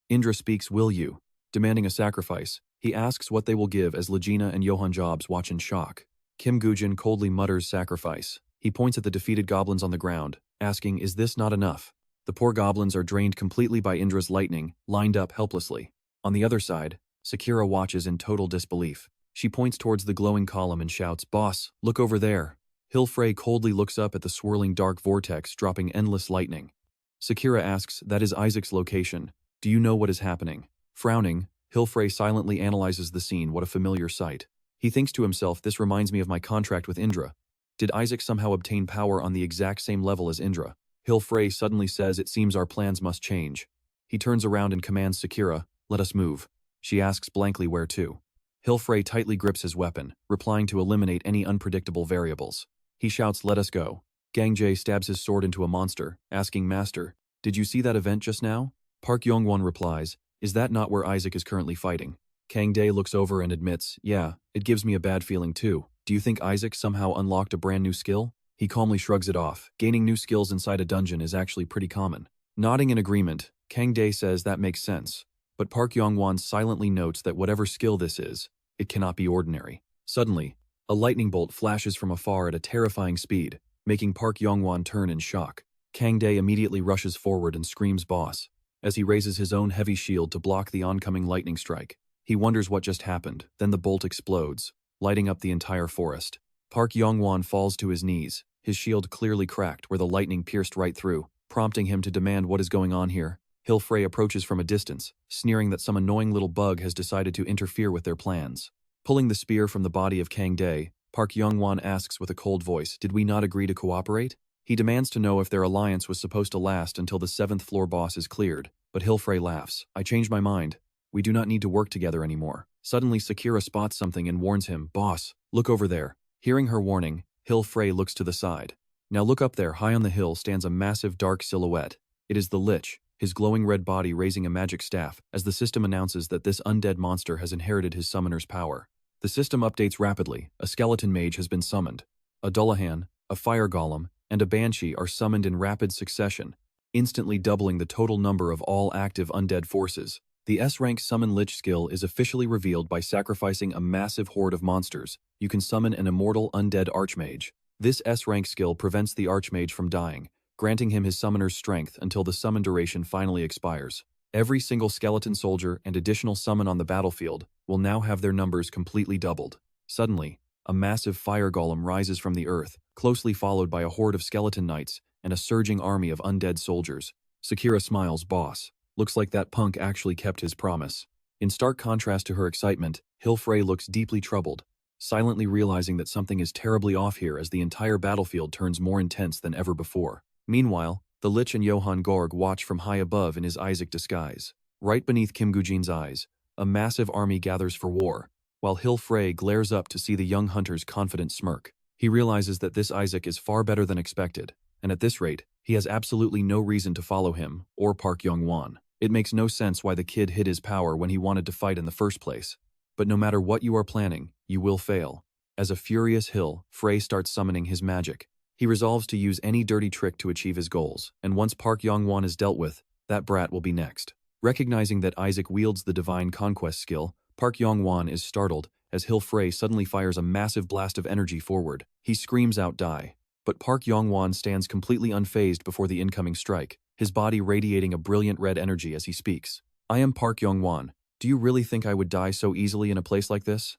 Indra speaks, will you? Demanding a sacrifice, he asks what they will give as Legina and Johan Jobs watch in shock. Kim Goo-jin coldly mutters sacrifice. He points at the defeated goblins on the ground, asking, is this not enough? The poor goblins are drained completely by Indra's lightning, lined up helplessly. On the other side, Sakura watches in total disbelief. She points towards the glowing column and shouts, boss, look over there. Hill Frey coldly looks up at the swirling dark vortex dropping endless lightning. Sakura asks, that is Isaac's location. Do you know what is happening? Frowning, Hill Frey silently analyzes the scene, what a familiar sight. He thinks to himself, this reminds me of my contract with Indra. Did Isaac somehow obtain power on the exact same level as Indra? Hill Frey suddenly says it seems our plans must change. He turns around and commands Sakura, let us move. She asks blankly where to. Hill Frey tightly grips his weapon, replying to eliminate any unpredictable variables. He shouts, let us go. Gang Jae stabs his sword into a monster, asking Master, did you see that event just now? Park Yong-won replies, is that not where Isaac is currently fighting? Kang Dae looks over and admits, yeah, it gives me a bad feeling too. Do you think Isaac somehow unlocked a brand new skill? He calmly shrugs it off. Gaining new skills inside a dungeon is actually pretty common. Nodding in agreement, Kang Dae says that makes sense. But Park Yong-won silently notes that whatever skill this is, it cannot be ordinary. Suddenly, a lightning bolt flashes from afar at a terrifying speed, making Park Yong-won turn in shock. Kang Dae immediately rushes forward and screams boss, as he raises his own heavy shield to block the oncoming lightning strike. He wonders what just happened, then the bolt explodes, lighting up the entire forest. Park Yong-won falls to his knees, his shield clearly cracked where the lightning pierced right through, prompting him to demand what is going on here. Hill Frey approaches from a distance, sneering that some annoying little bug has decided to interfere with their plans. Pulling the spear from the body of Kang Dae, Park Yong-won asks with a cold voice, did we not agree to cooperate? He demands to know if their alliance was supposed to last until the 7th floor boss is cleared, but Hill Frey laughs. I changed my mind. We do not need to work together anymore. Suddenly Sakura spots something and warns him, boss, look over there. Hearing her warning, Hill Frey looks to the side. Now look up there, high on the hill stands a massive dark silhouette. It is the Lich, his glowing red body raising a magic staff, as the system announces that this undead monster has inherited his summoner's power. The system updates rapidly. A skeleton mage has been summoned. A Dullahan, a fire golem, and a banshee are summoned in rapid succession, instantly doubling the total number of all active undead forces. The S-rank Summon Lich skill is officially revealed by sacrificing a massive horde of monsters. You can summon an immortal undead archmage. This S-rank skill prevents the archmage from dying, granting him his summoner's strength until the summon duration finally expires. Every single skeleton soldier and additional summon on the battlefield will now have their numbers completely doubled. Suddenly, a massive fire golem rises from the earth, closely followed by a horde of skeleton knights and a surging army of undead soldiers. Sakura smiles, boss. Looks like that punk actually kept his promise. In stark contrast to her excitement, Hilfrey looks deeply troubled, silently realizing that something is terribly off here as the entire battlefield turns more intense than ever before. Meanwhile, the Lich and Johann Gorg watch from high above in his Isaac disguise. Right beneath Kim Gujin's eyes, a massive army gathers for war, while Hilfrey glares up to see the young hunter's confident smirk. He realizes that this Isaac is far better than expected, and at this rate, he has absolutely no reason to follow him or Park Young-won. It makes no sense why the kid hid his power when he wanted to fight in the first place. But no matter what you are planning, you will fail. As a furious Hilfrey starts summoning his magic. He resolves to use any dirty trick to achieve his goals, and once Park Young-won is dealt with, that brat will be next. Recognizing that Isaac wields the Divine Conquest skill, Park Young-won is startled as Hilfrey suddenly fires a massive blast of energy forward. He screams out, "Die." But Park Young-won stands completely unfazed before the incoming strike, his body radiating a brilliant red energy as he speaks. "I am Park Young-won. Do you really think I would die so easily in a place like this?"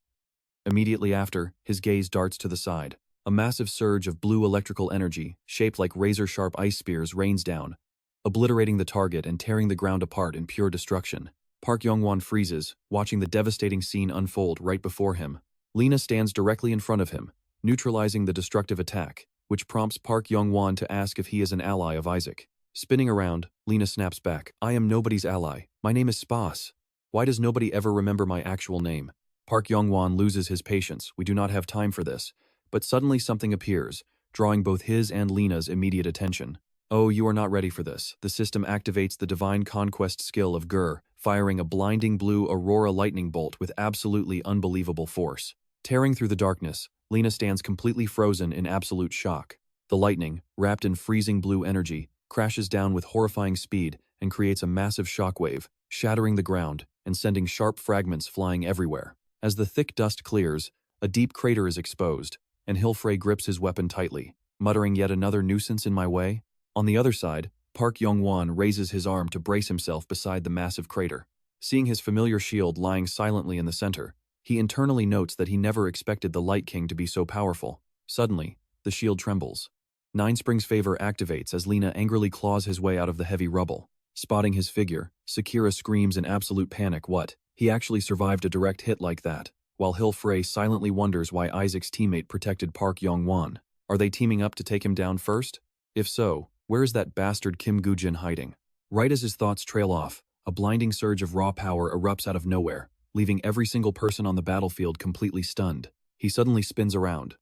Immediately after, his gaze darts to the side. A massive surge of blue electrical energy, shaped like razor-sharp ice spears, rains down, obliterating the target and tearing the ground apart in pure destruction. Park Young-won freezes, watching the devastating scene unfold right before him. Lena stands directly in front of him, neutralizing the destructive attack, which prompts Park Young-won to ask if he is an ally of Isaac. Spinning around, Lena snaps back, "I am nobody's ally. My name is Spas. Why does nobody ever remember my actual name?" Park Young-won loses his patience. "We do not have time for this." But suddenly something appears, drawing both his and Lena's immediate attention. "Oh, you are not ready for this." The system activates the Divine Conquest skill of Gur, firing a blinding blue aurora lightning bolt with absolutely unbelievable force. Tearing through the darkness, Lena stands completely frozen in absolute shock. The lightning, wrapped in freezing blue energy, crashes down with horrifying speed and creates a massive shockwave, shattering the ground and sending sharp fragments flying everywhere. As the thick dust clears, a deep crater is exposed, and Hilfrey grips his weapon tightly, muttering, "Yet another nuisance in my way?" On the other side, Park Young-won raises his arm to brace himself beside the massive crater. Seeing his familiar shield lying silently in the center, he internally notes that he never expected the Light King to be so powerful. Suddenly, the shield trembles. Nine Springs' favor activates as Lena angrily claws his way out of the heavy rubble. Spotting his figure, Sakura screams in absolute panic. What? He actually survived a direct hit like that, while Hilfrey silently wonders why Isaac's teammate protected Park Young-won. Are they teaming up to take him down first? If so, where is that bastard Kim Gujin hiding? Right as his thoughts trail off, a blinding surge of raw power erupts out of nowhere, leaving every single person on the battlefield completely stunned. He suddenly spins around.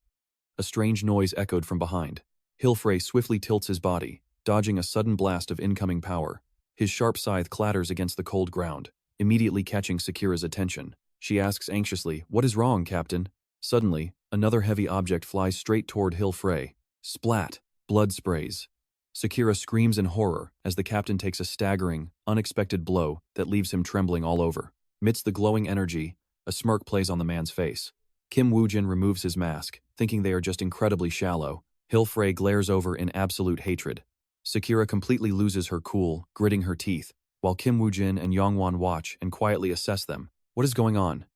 A strange noise echoed from behind. Hilfrey swiftly tilts his body, dodging a sudden blast of incoming power. His sharp scythe clatters against the cold ground, immediately catching Sakura's attention. She asks anxiously, "What is wrong, Captain?" Suddenly, another heavy object flies straight toward Hilfrey. Splat! Blood sprays. Sakura screams in horror as the captain takes a staggering, unexpected blow that leaves him trembling all over. Amidst the glowing energy, a smirk plays on the man's face. Kim Woo-jin removes his mask, thinking they are just incredibly shallow. Hilfrey glares over in absolute hatred. Sakura completely loses her cool, gritting her teeth, while Kim Woo-jin and Young-won watch and quietly assess them. What is going on?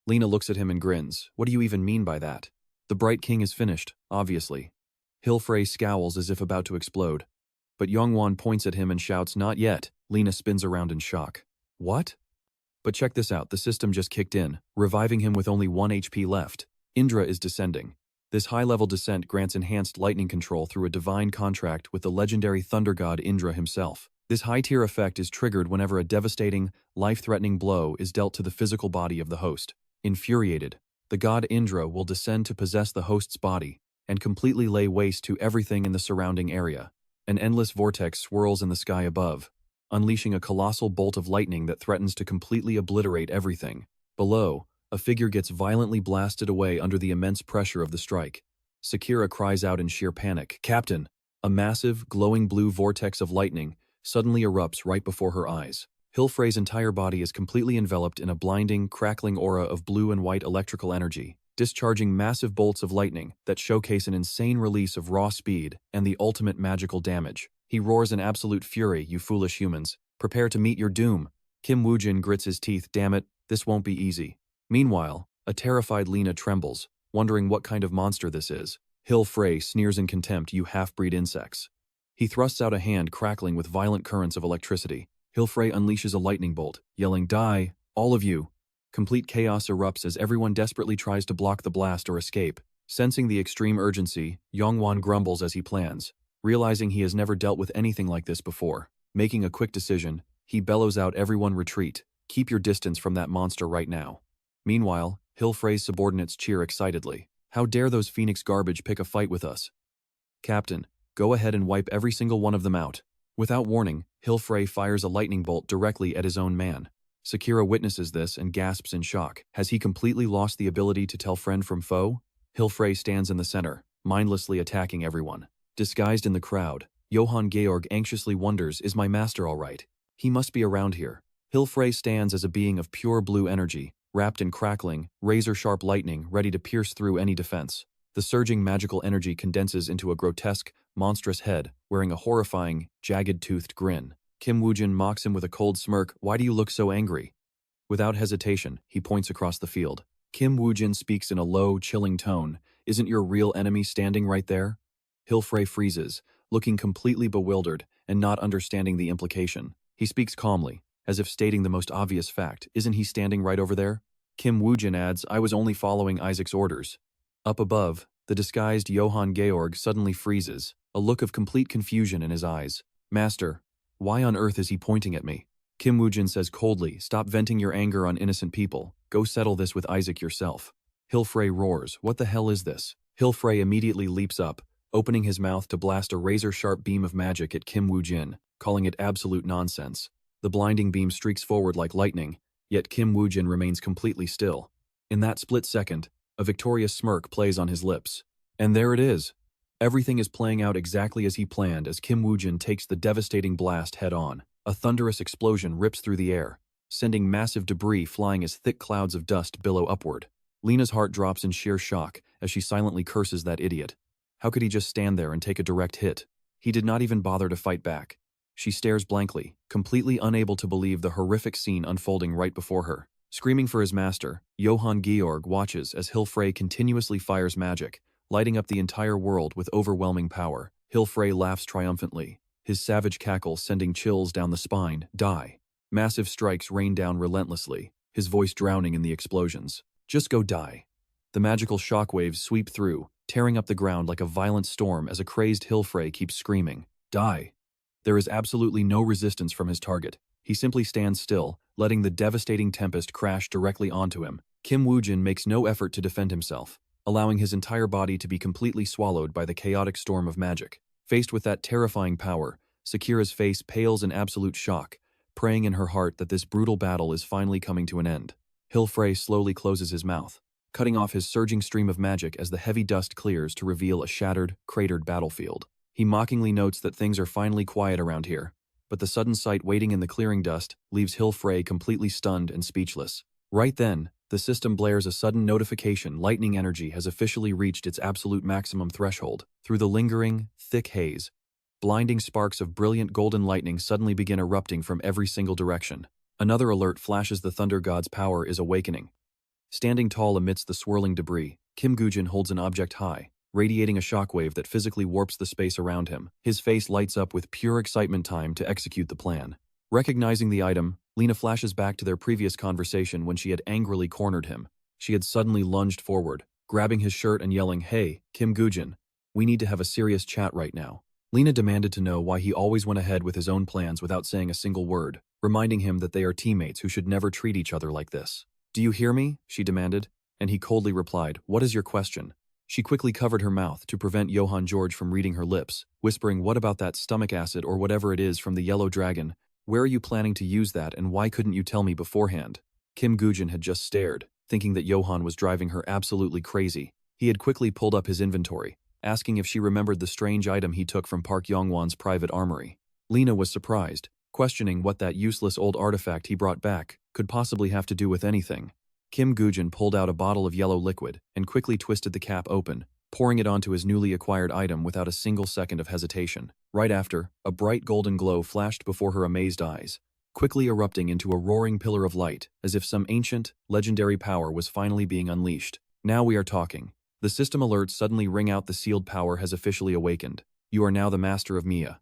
Lena looks at him and grins. What do you even mean by that? The Bright King is finished, obviously. Hilfrey scowls as if about to explode. But Young-won points at him and shouts, "Not yet." Lena spins around in shock. What? But check this out, the system just kicked in, reviving him with only 1 HP left. Indra is descending. This high-level descent grants enhanced lightning control through a divine contract with the legendary thunder god Indra himself. This high-tier effect is triggered whenever a devastating, life-threatening blow is dealt to the physical body of the host. Infuriated, the god Indra will descend to possess the host's body, and completely lay waste to everything in the surrounding area. An endless vortex swirls in the sky above, unleashing a colossal bolt of lightning that threatens to completely obliterate everything. Below, a figure gets violently blasted away under the immense pressure of the strike. Sakura cries out in sheer panic, "Captain!" A massive, glowing blue vortex of lightning suddenly erupts right before her eyes. Hilfrey's entire body is completely enveloped in a blinding, crackling aura of blue and white electrical energy, discharging massive bolts of lightning that showcase an insane release of raw speed and the ultimate magical damage. He roars in absolute fury, "You foolish humans, prepare to meet your doom." Kim Woo-jin grits his teeth, "Damn it, this won't be easy." Meanwhile, a terrified Lena trembles, wondering what kind of monster this is. Hilfrey sneers in contempt, "You half-breed insects." He thrusts out a hand crackling with violent currents of electricity. Hilfrey unleashes a lightning bolt, yelling, "Die, all of you." Complete chaos erupts as everyone desperately tries to block the blast or escape. Sensing the extreme urgency, Yongwon grumbles as he plans, realizing he has never dealt with anything like this before. Making a quick decision, he bellows out, "Everyone retreat. Keep your distance from that monster right now." Meanwhile, Hilfrey's subordinates cheer excitedly. "How dare those Phoenix garbage pick a fight with us? Captain, go ahead and wipe every single one of them out." Without warning, Hilfrey fires a lightning bolt directly at his own man. Sakura witnesses this and gasps in shock. Has he completely lost the ability to tell friend from foe? Hilfrey stands in the center, mindlessly attacking everyone. Disguised in the crowd, Johann Georg anxiously wonders, "Is my master all right? He must be around here." Hilfrey stands as a being of pure blue energy, wrapped in crackling, razor-sharp lightning ready to pierce through any defense. The surging magical energy condenses into a grotesque, monstrous head, wearing a horrifying, jagged-toothed grin. Kim Woo-jin mocks him with a cold smirk, "Why do you look so angry?" Without hesitation, he points across the field. Kim Woo-jin speaks in a low, chilling tone, "Isn't your real enemy standing right there?" Hilfrey freezes, looking completely bewildered and not understanding the implication. He speaks calmly, as if stating the most obvious fact, "Isn't he standing right over there?" Kim Woo-jin adds, "I was only following Isaac's orders." Up above, the disguised Johann Georg suddenly freezes, a look of complete confusion in his eyes. "Master, why on earth is he pointing at me?" Kim Woo-jin says coldly, "Stop venting your anger on innocent people. Go settle this with Isaac yourself." Hilfrey roars, "What the hell is this?" Hilfrey immediately leaps up, opening his mouth to blast a razor-sharp beam of magic at Kim Woo-jin, calling it absolute nonsense. The blinding beam streaks forward like lightning, yet Kim Woo-jin remains completely still. In that split second, a victorious smirk plays on his lips. And there it is. Everything is playing out exactly as he planned as Kim Woo-jin takes the devastating blast head-on. A thunderous explosion rips through the air, sending massive debris flying as thick clouds of dust billow upward. Lena's heart drops in sheer shock as she silently curses that idiot. How could he just stand there and take a direct hit? He did not even bother to fight back. She stares blankly, completely unable to believe the horrific scene unfolding right before her. Screaming for his master, Johann Georg watches as Hilfrey continuously fires magic, lighting up the entire world with overwhelming power. Hilfrey laughs triumphantly, his savage cackle sending chills down the spine. "Die." Massive strikes rain down relentlessly, his voice drowning in the explosions. "Just go die." The magical shockwaves sweep through, tearing up the ground like a violent storm as a crazed Hilfrey keeps screaming, "Die." There is absolutely no resistance from his target. He simply stands still, letting the devastating tempest crash directly onto him. Kim Woo-jin makes no effort to defend himself, allowing his entire body to be completely swallowed by the chaotic storm of magic. Faced with that terrifying power, Sakura's face pales in absolute shock, praying in her heart that this brutal battle is finally coming to an end. Hilfrey slowly closes his mouth, cutting off his surging stream of magic as the heavy dust clears to reveal a shattered, cratered battlefield. He mockingly notes that things are finally quiet around here, but the sudden sight waiting in the clearing dust leaves Hilfrey completely stunned and speechless. Right then, the system blares a sudden notification: lightning energy has officially reached its absolute maximum threshold. Through the lingering, thick haze, blinding sparks of brilliant golden lightning suddenly begin erupting from every single direction. Another alert flashes: the thunder god's power is awakening. Standing tall amidst the swirling debris, Kim Woo-jin holds an object high, radiating a shockwave that physically warps the space around him. His face lights up with pure excitement, time to execute the plan. Recognizing the item, Lena flashes back to their previous conversation when she had angrily cornered him. She had suddenly lunged forward, grabbing his shirt and yelling, "Hey, Kim Woo-jin, we need to have a serious chat right now." Lena demanded to know why he always went ahead with his own plans without saying a single word, reminding him that they are teammates who should never treat each other like this. "Do you hear me?" she demanded, and he coldly replied, "What is your question?" She quickly covered her mouth to prevent Johann George from reading her lips, whispering, "What about that stomach acid or whatever it is from the yellow dragon? Where are you planning to use that and why couldn't you tell me beforehand?" Kim Goo-jin had just stared, thinking that Johann was driving her absolutely crazy. He had quickly pulled up his inventory, asking if she remembered the strange item he took from Park Yong-won's private armory. Lena was surprised, questioning what that useless old artifact he brought back could possibly have to do with anything. Kim Goo-jin pulled out a bottle of yellow liquid and quickly twisted the cap open, pouring it onto his newly acquired item without a single second of hesitation. Right after, a bright golden glow flashed before her amazed eyes, quickly erupting into a roaring pillar of light, as if some ancient, legendary power was finally being unleashed. Now we are talking. The system alerts suddenly ring out. The sealed power has officially awakened. You are now the master of Mia.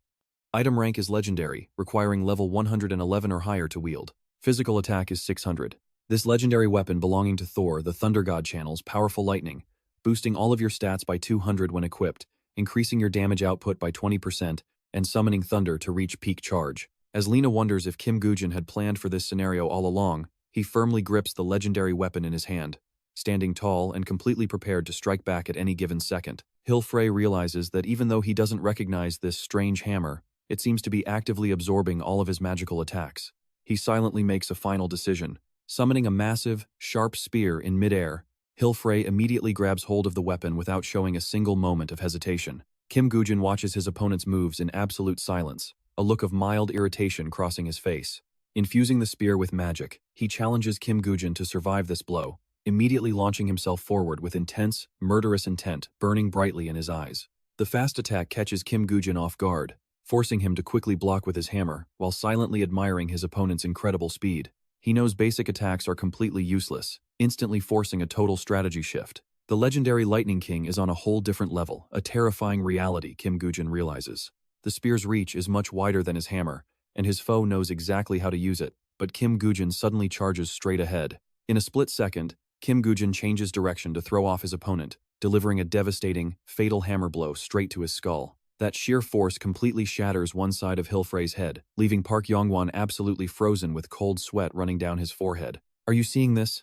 Item rank is legendary, requiring level 111 or higher to wield. Physical attack is 600. This legendary weapon belonging to Thor, the Thunder God, channels powerful lightning, boosting all of your stats by 200 when equipped, increasing your damage output by 20%, and summoning thunder to reach peak charge. As Lena wonders if Kim Goo-jin had planned for this scenario all along, he firmly grips the legendary weapon in his hand, standing tall and completely prepared to strike back at any given second. Frey realizes that even though he doesn't recognize this strange hammer, it seems to be actively absorbing all of his magical attacks. He silently makes a final decision. Summoning a massive, sharp spear in midair, Frey immediately grabs hold of the weapon without showing a single moment of hesitation. Kim Goo-jin watches his opponent's moves in absolute silence, a look of mild irritation crossing his face. Infusing the spear with magic, he challenges Kim Goo-jin to survive this blow, immediately launching himself forward with intense, murderous intent burning brightly in his eyes. The fast attack catches Kim Goo-jin off guard, forcing him to quickly block with his hammer while silently admiring his opponent's incredible speed. He knows basic attacks are completely useless, instantly forcing a total strategy shift. The legendary Lightning King is on a whole different level, a terrifying reality, Kim Goo-jin realizes. The spear's reach is much wider than his hammer, and his foe knows exactly how to use it, but Kim Goo-jin suddenly charges straight ahead. In a split second, Kim Goo-jin changes direction to throw off his opponent, delivering a devastating, fatal hammer blow straight to his skull. That sheer force completely shatters one side of Frey's head, leaving Park Yong-won absolutely frozen with cold sweat running down his forehead. Are you seeing this?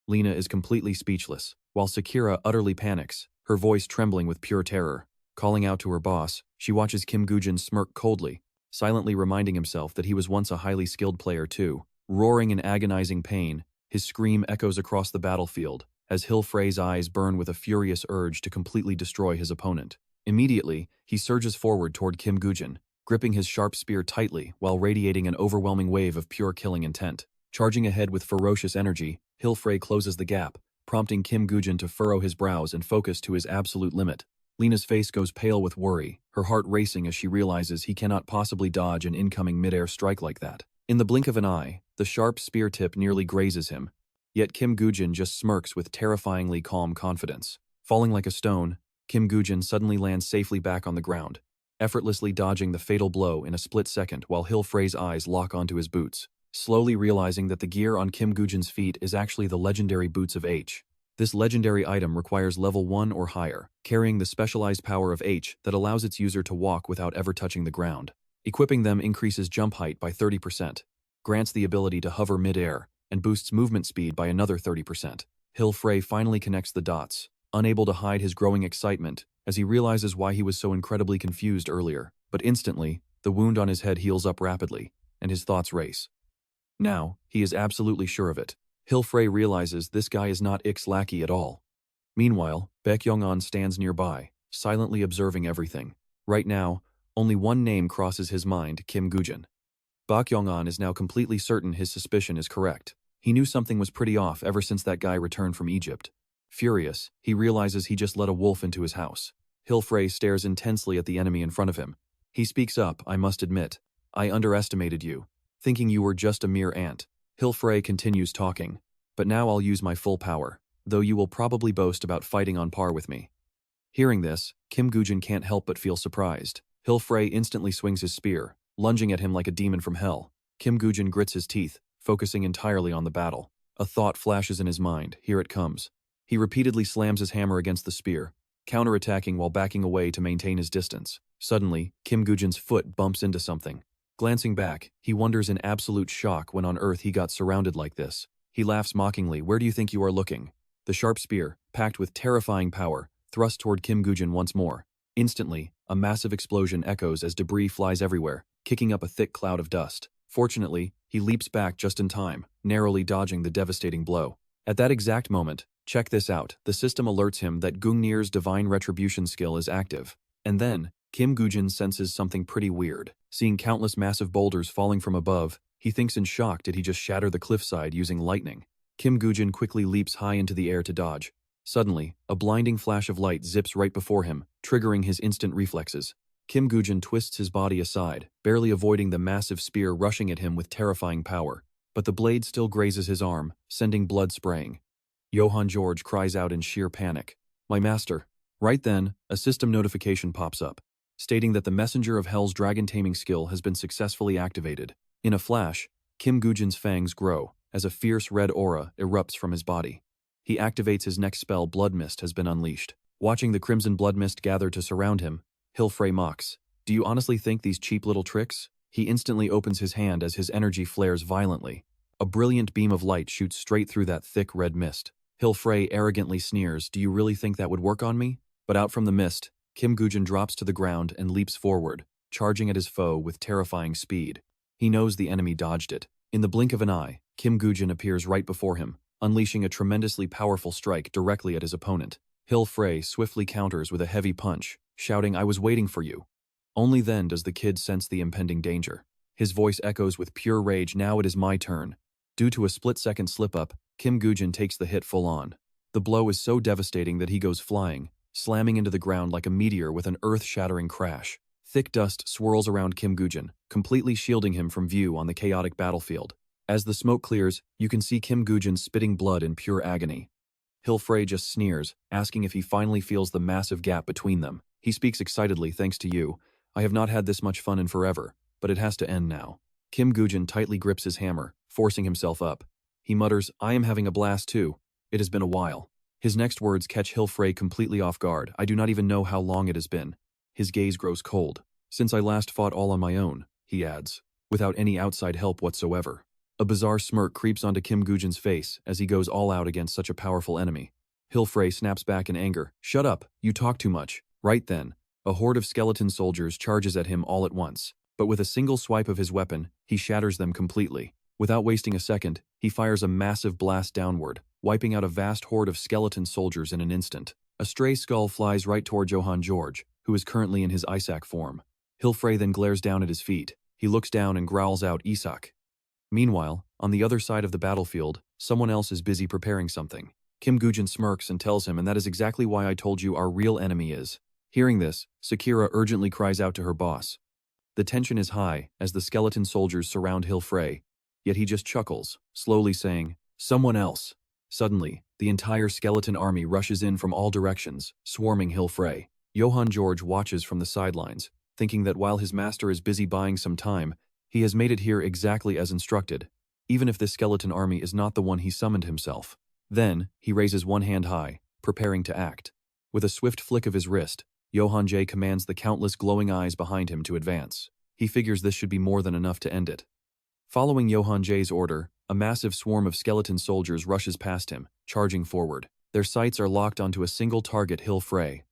Lena is completely speechless, while Sakura utterly panics, her voice trembling with pure terror. Calling out to her boss, she watches Kim Goo-jin smirk coldly, silently reminding himself that he was once a highly skilled player too. Roaring in agonizing pain, his scream echoes across the battlefield, as Frey's eyes burn with a furious urge to completely destroy his opponent. Immediately, he surges forward toward Kim Goo-jin, gripping his sharp spear tightly while radiating an overwhelming wave of pure killing intent. Charging ahead with ferocious energy, Frey closes the gap, prompting Kim Goo-jin to furrow his brows and focus to his absolute limit. Lena's face goes pale with worry, her heart racing as she realizes he cannot possibly dodge an incoming midair strike like that. In the blink of an eye, the sharp spear tip nearly grazes him, yet Kim Goo-jin just smirks with terrifyingly calm confidence. Falling like a stone, Kim Goo-jin suddenly lands safely back on the ground, effortlessly dodging the fatal blow in a split second while Frey's eyes lock onto his boots, slowly realizing that the gear on Kim Goo-jin's feet is actually the legendary boots of H. This legendary item requires level 1 or higher, carrying the specialized power of H that allows its user to walk without ever touching the ground. Equipping them increases jump height by 30%, grants the ability to hover mid-air, and boosts movement speed by another 30%. Frey finally connects the dots, unable to hide his growing excitement as he realizes why he was so incredibly confused earlier. But instantly, the wound on his head heals up rapidly, and his thoughts race. Now, he is absolutely sure of it. Frey realizes this guy is not Ik's lackey at all. Meanwhile, Baek Young-on stands nearby, silently observing everything. Right now, only one name crosses his mind, Kim Goo-jin. Baek Young-on is now completely certain his suspicion is correct. He knew something was pretty off ever since that guy returned from Egypt. Furious, he realizes he just let a wolf into his house. Frey stares intensely at the enemy in front of him. He speaks up, "I must admit, I underestimated you, thinking you were just a mere ant." Frey continues talking, "But now I'll use my full power, though you will probably boast about fighting on par with me." Hearing this, Kim Goo-jin can't help but feel surprised. Frey instantly swings his spear, lunging at him like a demon from hell. Kim Goo-jin grits his teeth, focusing entirely on the battle. A thought flashes in his mind, here it comes. He repeatedly slams his hammer against the spear, counterattacking while backing away to maintain his distance. Suddenly, Kim Goo-jin's foot bumps into something. Glancing back, he wonders in absolute shock when on earth he got surrounded like this. He laughs mockingly, "Where do you think you are looking?" The sharp spear, packed with terrifying power, thrust toward Kim Gujin once more. Instantly, a massive explosion echoes as debris flies everywhere, kicking up a thick cloud of dust. Fortunately, he leaps back just in time, narrowly dodging the devastating blow. At that exact moment, check this out, the system alerts him that Gungnir's divine retribution skill is active. And then, Kim Gujin senses something pretty weird. Seeing countless massive boulders falling from above, he thinks in shock, did he just shatter the cliffside using lightning? Kim Gujin quickly leaps high into the air to dodge. Suddenly, a blinding flash of light zips right before him, triggering his instant reflexes. Kim Gujin twists his body aside, barely avoiding the massive spear rushing at him with terrifying power. But the blade still grazes his arm, sending blood spraying. Johann George cries out in sheer panic. "My master!" Right then, a system notification pops up, stating that the Messenger of Hell's dragon taming skill has been successfully activated. In a flash, Kim Gujin's fangs grow, as a fierce red aura erupts from his body. He activates his next spell. Blood Mist has been unleashed. Watching the crimson blood mist gather to surround him, Hilfrey mocks, "Do you honestly think these cheap little tricks?" He instantly opens his hand as his energy flares violently. A brilliant beam of light shoots straight through that thick red mist. Hilfrey arrogantly sneers, "Do you really think that would work on me?" But out from the mist, Kim Gujin drops to the ground and leaps forward, charging at his foe with terrifying speed. He knows the enemy dodged it. In the blink of an eye, Kim Gujin appears right before him, unleashing a tremendously powerful strike directly at his opponent. Hilfrey swiftly counters with a heavy punch, shouting, "I was waiting for you." Only then does the kid sense the impending danger. His voice echoes with pure rage, "Now it is my turn." Due to a split-second slip-up, Kim Gujin takes the hit full-on. The blow is so devastating that he goes flying, slamming into the ground like a meteor with an earth-shattering crash. Thick dust swirls around Kim Gujin, completely shielding him from view on the chaotic battlefield. As the smoke clears, you can see Kim Gujin spitting blood in pure agony. Hilfrey just sneers, asking if he finally feels the massive gap between them. He speaks excitedly, "Thanks to you, I have not had this much fun in forever, but it has to end now." Kim Gujin tightly grips his hammer, forcing himself up. He mutters, "I am having a blast too. It has been a while." His next words catch Hilfrey completely off guard. "I do not even know how long it has been." His gaze grows cold. "Since I last fought all on my own," he adds, "without any outside help whatsoever." A bizarre smirk creeps onto Kim Gujin's face as he goes all out against such a powerful enemy. Hilfrey snaps back in anger, "Shut up, you talk too much." Right then, a horde of skeleton soldiers charges at him all at once, but with a single swipe of his weapon, he shatters them completely. Without wasting a second, he fires a massive blast downward, wiping out a vast horde of skeleton soldiers in an instant. A stray skull flies right toward Johann George, who is currently in his Isaac form. Hilfrey then glares down at his feet. He looks down and growls out, "Isak." Meanwhile, on the other side of the battlefield, someone else is busy preparing something. Kim Gujin smirks and tells him, "And that is exactly why I told you our real enemy is." Hearing this, Sakura urgently cries out to her boss. The tension is high as the skeleton soldiers surround Hilfrey, yet he just chuckles, slowly saying, "Someone else." Suddenly, the entire skeleton army rushes in from all directions, swarming Hilfrey. Johann George watches from the sidelines, thinking that while his master is busy buying some time, he has made it here exactly as instructed, even if this skeleton army is not the one he summoned himself. Then, he raises one hand high, preparing to act. With a swift flick of his wrist, Johann J commands the countless glowing eyes behind him to advance. He figures this should be more than enough to end it. Following Johann J's order, a massive swarm of skeleton soldiers rushes past him, charging forward. Their sights are locked onto a single target, Hilfrey.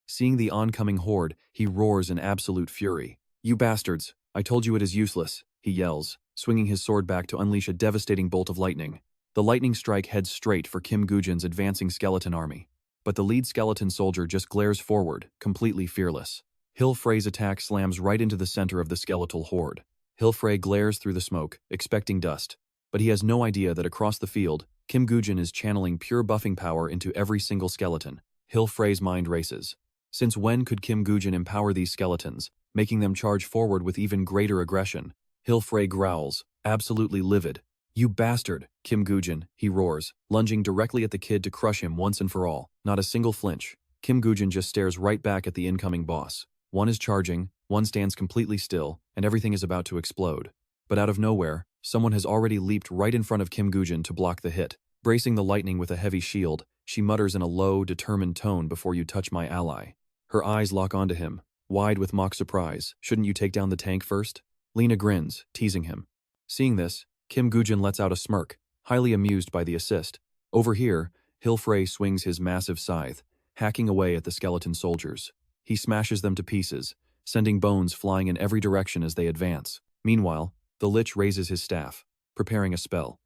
Seeing the oncoming horde, he roars in absolute fury. "You bastards, I told you it is useless," he yells, swinging his sword back to unleash a devastating bolt of lightning. The lightning strike heads straight for Kim Gujin's advancing skeleton army. But the lead skeleton soldier just glares forward, completely fearless. Hilfrey's attack slams right into the center of the skeletal horde. Hilfrey glares through the smoke, expecting dust. But he has no idea that across the field, Kim Gujin is channeling pure buffing power into every single skeleton. Hilfrey's mind races. Since when could Kim Gujin empower these skeletons, making them charge forward with even greater aggression? Hilfrey growls, absolutely livid. "You bastard, Kim Gujin," he roars, lunging directly at the kid to crush him once and for all. Not a single flinch. Kim Gujin just stares right back at the incoming boss. One is charging, one stands completely still, and everything is about to explode. But out of nowhere, someone has already leaped right in front of Kim Gujin to block the hit. Bracing the lightning with a heavy shield, she mutters in a low, determined tone, "Before you touch my ally." Her eyes lock onto him, wide with mock surprise. "Shouldn't you take down the tank first?" Lena grins, teasing him. Seeing this, Kim Gujin lets out a smirk, highly amused by the assist. Over here, Hilfrey swings his massive scythe, hacking away at the skeleton soldiers. He smashes them to pieces, sending bones flying in every direction as they advance. Meanwhile, the Lich raises his staff, preparing a spell.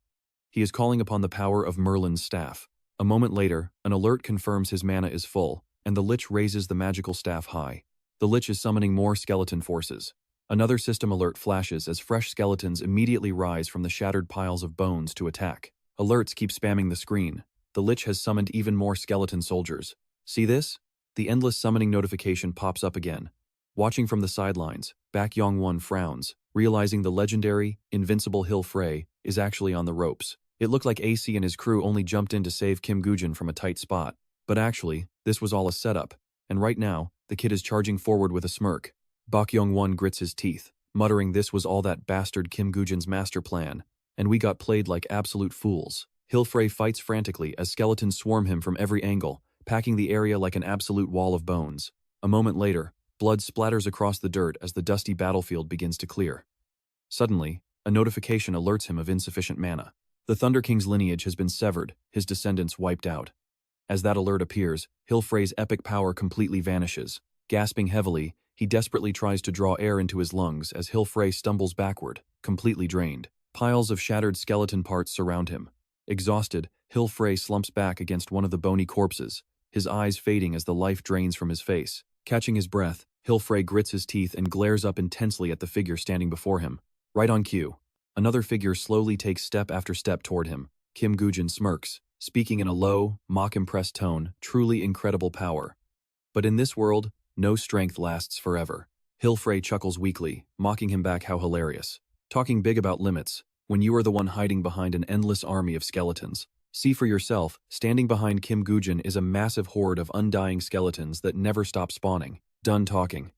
He is calling upon the power of Merlin's staff. A moment later, an alert confirms his mana is full, and the Lich raises the magical staff high. The Lich is summoning more skeleton forces. Another system alert flashes as fresh skeletons immediately rise from the shattered piles of bones to attack. Alerts keep spamming the screen. The Lich has summoned even more skeleton soldiers. See this? The endless summoning notification pops up again. Watching from the sidelines, Baek Yong-won frowns, realizing the legendary, invincible Hill Frey is actually on the ropes. It looked like AC and his crew only jumped in to save Kim Goo-jin from a tight spot. But actually, this was all a setup, and right now, the kid is charging forward with a smirk. Baek Yong-won grits his teeth, muttering this was all that bastard Kim Goo-jin's master plan, and we got played like absolute fools. Hill Frey fights frantically as skeletons swarm him from every angle, packing the area like an absolute wall of bones. A moment later, blood splatters across the dirt as the dusty battlefield begins to clear. Suddenly, a notification alerts him of insufficient mana. The Thunder King's lineage has been severed, his descendants wiped out. As that alert appears, Hill Frey's epic power completely vanishes. Gasping heavily, he desperately tries to draw air into his lungs as Hill Frey stumbles backward, completely drained. Piles of shattered skeleton parts surround him. Exhausted, Hill Frey slumps back against one of the bony corpses, his eyes fading as the life drains from his face. Catching his breath, Hill Frey grits his teeth and glares up intensely at the figure standing before him. Right on cue, another figure slowly takes step after step toward him. Kim Goo-jin smirks, speaking in a low, mock-impressed tone, truly incredible power. But in this world, no strength lasts forever. Hill Frey chuckles weakly, mocking him back how hilarious. Talking big about limits, when you are the one hiding behind an endless army of skeletons. See for yourself, standing behind Kim Goo-jin is a massive horde of undying skeletons that never stop spawning. Done talking.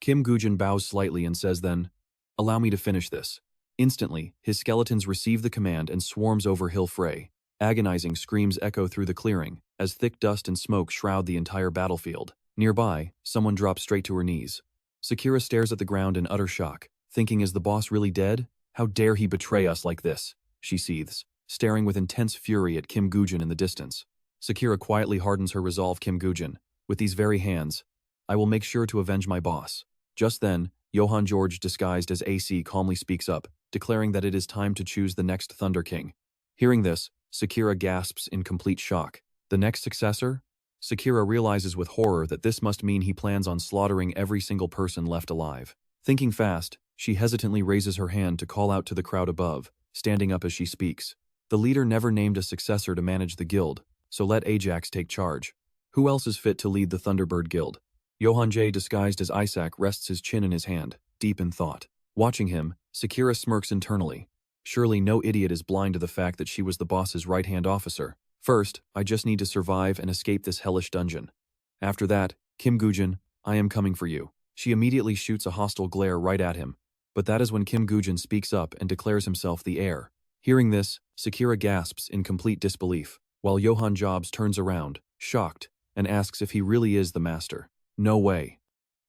Kim Goo-jin bows slightly and says then, "Allow me to finish this." Instantly, his skeletons receive the command and swarms over Hill Frey. Agonizing screams echo through the clearing, as thick dust and smoke shroud the entire battlefield. Nearby, someone drops straight to her knees. Sakura stares at the ground in utter shock, thinking, is the boss really dead? How dare he betray us like this? She seethes, staring with intense fury at Kim Goo-jin in the distance. Sakura quietly hardens her resolve. Kim Goo-jin, with these very hands, I will make sure to avenge my boss. Just then, Johann George disguised as AC calmly speaks up, declaring that it is time to choose the next Thunder King. Hearing this, Sakura gasps in complete shock. The next successor? Sakura realizes with horror that this must mean he plans on slaughtering every single person left alive. Thinking fast, she hesitantly raises her hand to call out to the crowd above, standing up as she speaks. The leader never named a successor to manage the guild, so let Ajax take charge. Who else is fit to lead the Thunderbird Guild? Johann J, disguised as Isaac, rests his chin in his hand, deep in thought. Watching him, Sakura smirks internally. Surely no idiot is blind to the fact that she was the boss's right-hand officer. First, I just need to survive and escape this hellish dungeon. After that, Kim Goo-jin, I am coming for you. She immediately shoots a hostile glare right at him, but that is when Kim Goo-jin speaks up and declares himself the heir. Hearing this, Sakura gasps in complete disbelief, while Johann Jobs turns around, shocked, and asks if he really is the master. No way.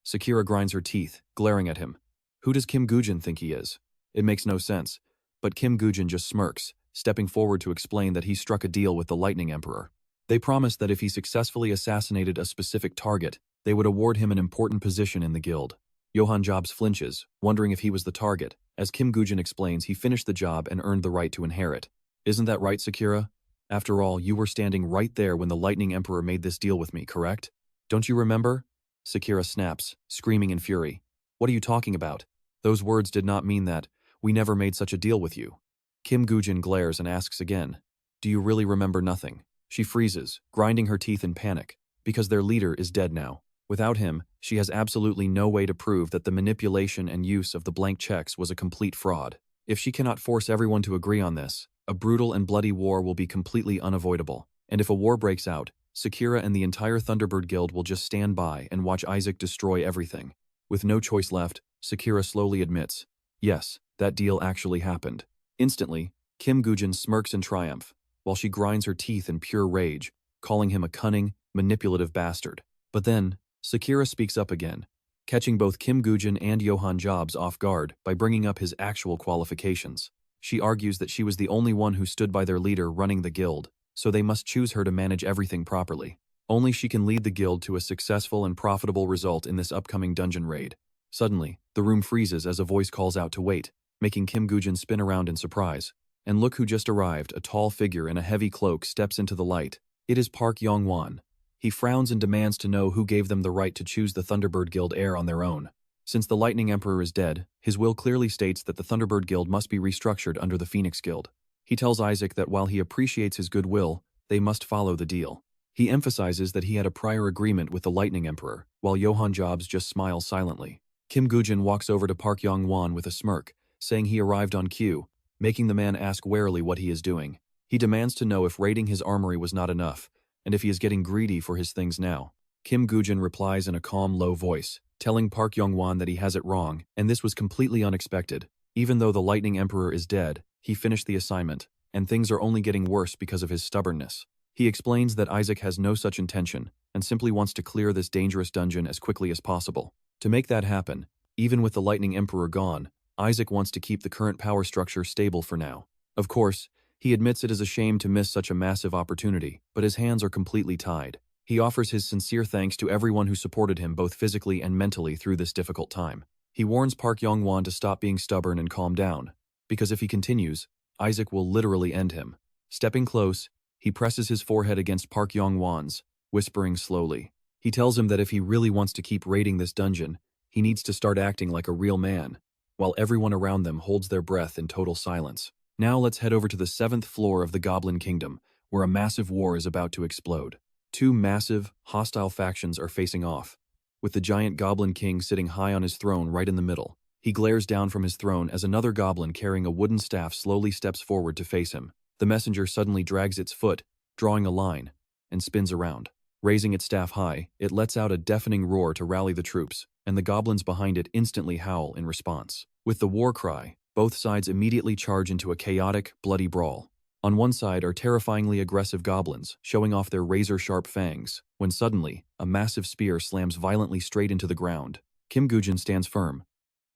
Sakura grinds her teeth, glaring at him. Who does Kim Goo-jin think he is? It makes no sense, but Kim Goo-jin just smirks, stepping forward to explain that he struck a deal with the Lightning Emperor. They promised that if he successfully assassinated a specific target, they would award him an important position in the guild. Johann Jobs flinches, wondering if he was the target. As Kim Goo-jin explains, he finished the job and earned the right to inherit. Isn't that right, Sakura? After all, you were standing right there when the Lightning Emperor made this deal with me, correct? Don't you remember? Sakura snaps, screaming in fury. What are you talking about? Those words did not mean that. We never made such a deal with you. Kim Goo-jin glares and asks again, do you really remember nothing? She freezes, grinding her teeth in panic, because their leader is dead now. Without him, she has absolutely no way to prove that the manipulation and use of the blank checks was a complete fraud. If she cannot force everyone to agree on this, a brutal and bloody war will be completely unavoidable. And if a war breaks out, Sakura and the entire Thunderbird Guild will just stand by and watch Isaac destroy everything. With no choice left, Sakura slowly admits, yes, that deal actually happened. Instantly, Kim Goo-jin smirks in triumph, while she grinds her teeth in pure rage, calling him a cunning, manipulative bastard. But then, Sakura speaks up again, catching both Kim Goo-jin and Johann Jobs off guard by bringing up his actual qualifications. She argues that she was the only one who stood by their leader running the guild, so they must choose her to manage everything properly. Only she can lead the guild to a successful and profitable result in this upcoming dungeon raid. Suddenly, the room freezes as a voice calls out to wait, making Kim Goo-jin spin around in surprise. And look who just arrived, a tall figure in a heavy cloak steps into the light. It is Park Yong-won. He frowns and demands to know who gave them the right to choose the Thunderbird Guild heir on their own. Since the Lightning Emperor is dead, his will clearly states that the Thunderbird Guild must be restructured under the Phoenix Guild. He tells Isaac that while he appreciates his goodwill, they must follow the deal. He emphasizes that he had a prior agreement with the Lightning Emperor, while Johann Jobs just smiles silently. Kim Goo-jin walks over to Park Yong-won with a smirk, saying he arrived on cue, making the man ask warily what he is doing. He demands to know if raiding his armory was not enough, and if he is getting greedy for his things now. Kim Goo-jin replies in a calm, low voice, telling Park Yong-won that he has it wrong, and this was completely unexpected. Even though the Lightning Emperor is dead, he finished the assignment, and things are only getting worse because of his stubbornness. He explains that Isaac has no such intention, and simply wants to clear this dangerous dungeon as quickly as possible. To make that happen, even with the Lightning Emperor gone, Isaac wants to keep the current power structure stable for now. Of course, he admits it is a shame to miss such a massive opportunity, but his hands are completely tied. He offers his sincere thanks to everyone who supported him both physically and mentally through this difficult time. He warns Park Yong-won to stop being stubborn and calm down, because if he continues, Isaac will literally end him. Stepping close, he presses his forehead against Park Yong-won's, whispering slowly. He tells him that if he really wants to keep raiding this dungeon, he needs to start acting like a real man, while everyone around them holds their breath in total silence. Now let's head over to the 7th floor of the Goblin Kingdom, where a massive war is about to explode. Two massive, hostile factions are facing off, with the giant Goblin King sitting high on his throne right in the middle. He glares down from his throne as another goblin carrying a wooden staff slowly steps forward to face him. The messenger suddenly drags its foot, drawing a line, and spins around. Raising its staff high, it lets out a deafening roar to rally the troops, and the goblins behind it instantly howl in response. With the war cry, both sides immediately charge into a chaotic, bloody brawl. On one side are terrifyingly aggressive goblins, showing off their razor-sharp fangs, when suddenly, a massive spear slams violently straight into the ground. Kim Goo-jin stands firm,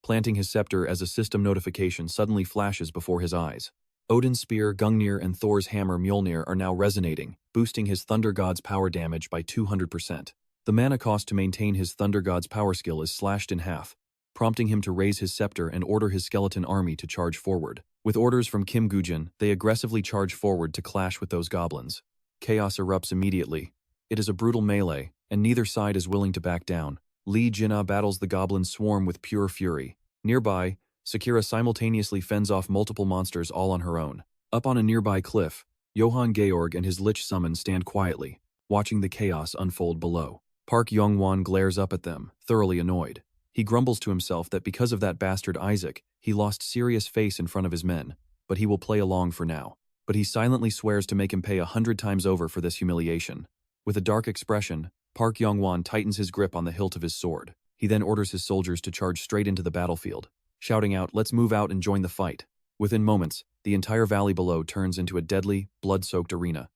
planting his scepter as a system notification suddenly flashes before his eyes. Odin's spear, Gungnir, and Thor's hammer, Mjolnir, are now resonating, boosting his Thunder God's power damage by 200%. The mana cost to maintain his Thunder God's power skill is slashed in half, prompting him to raise his scepter and order his skeleton army to charge forward. With orders from Kim Goo-jin, they aggressively charge forward to clash with those goblins. Chaos erupts immediately. It is a brutal melee, and neither side is willing to back down. Lee Jin-ah battles the goblin swarm with pure fury. Nearby, Sakura simultaneously fends off multiple monsters all on her own. Up on a nearby cliff, Johann Georg and his Lich Summon stand quietly, watching the chaos unfold below. Park Yong-won glares up at them, thoroughly annoyed. He grumbles to himself that because of that bastard Isaac, he lost serious face in front of his men, but he will play along for now. But he silently swears to make him pay 100 times over for this humiliation. With a dark expression, Park Yong-won tightens his grip on the hilt of his sword. He then orders his soldiers to charge straight into the battlefield, shouting out, "Let's move out and join the fight." Within moments, the entire valley below turns into a deadly, blood-soaked arena.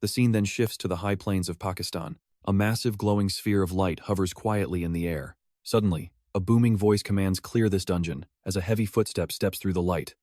The scene then shifts to the high plains of Pakistan. A massive glowing sphere of light hovers quietly in the air. Suddenly, a booming voice commands, "Clear this dungeon," as a heavy footstep steps through the light.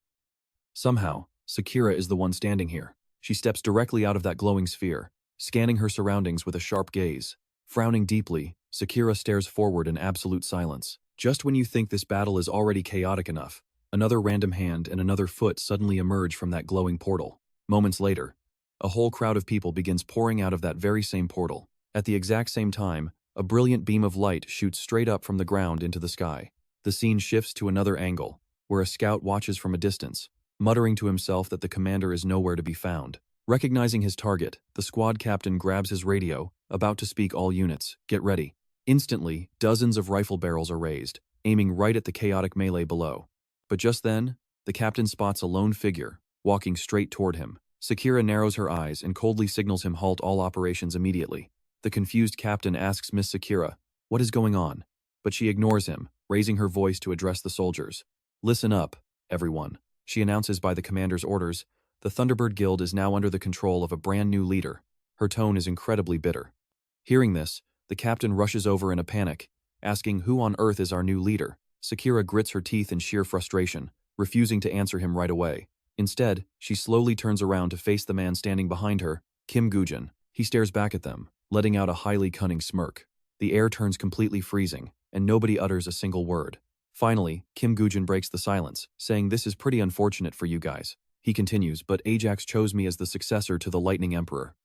Somehow, Sakura is the one standing here. She steps directly out of that glowing sphere, scanning her surroundings with a sharp gaze. Frowning deeply, Sakura stares forward in absolute silence. Just when you think this battle is already chaotic enough, another random hand and another foot suddenly emerge from that glowing portal. Moments later, a whole crowd of people begins pouring out of that very same portal. At the exact same time, a brilliant beam of light shoots straight up from the ground into the sky. The scene shifts to another angle, where a scout watches from a distance, muttering to himself that the commander is nowhere to be found. Recognizing his target, the squad captain grabs his radio, about to speak all units, "Get ready." Instantly, dozens of rifle barrels are raised, aiming right at the chaotic melee below. But just then, the captain spots a lone figure, walking straight toward him. Sakura narrows her eyes and coldly signals him halt all operations immediately. The confused captain asks Miss Sakura, "What is going on?" But she ignores him, raising her voice to address the soldiers. "Listen up, everyone," she announces by the commander's orders. The Thunderbird Guild is now under the control of a brand new leader. Her tone is incredibly bitter. Hearing this, the captain rushes over in a panic, asking, "Who on earth is our new leader?" Sakura grits her teeth in sheer frustration, refusing to answer him right away. Instead, she slowly turns around to face the man standing behind her, Kim Goo-jin. He stares back at them, letting out a highly cunning smirk. The air turns completely freezing, and nobody utters a single word. Finally, Kim Woo-jin breaks the silence, saying this is pretty unfortunate for you guys. He continues, but Ajax chose me as the successor to the Lightning Emperor.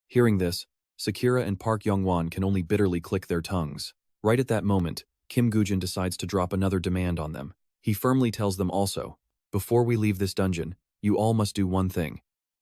Hearing this, Sakura and Park Young-won can only bitterly click their tongues. Right at that moment, Kim Woo-jin decides to drop another demand on them. He firmly tells them also, before we leave this dungeon, you all must do one thing.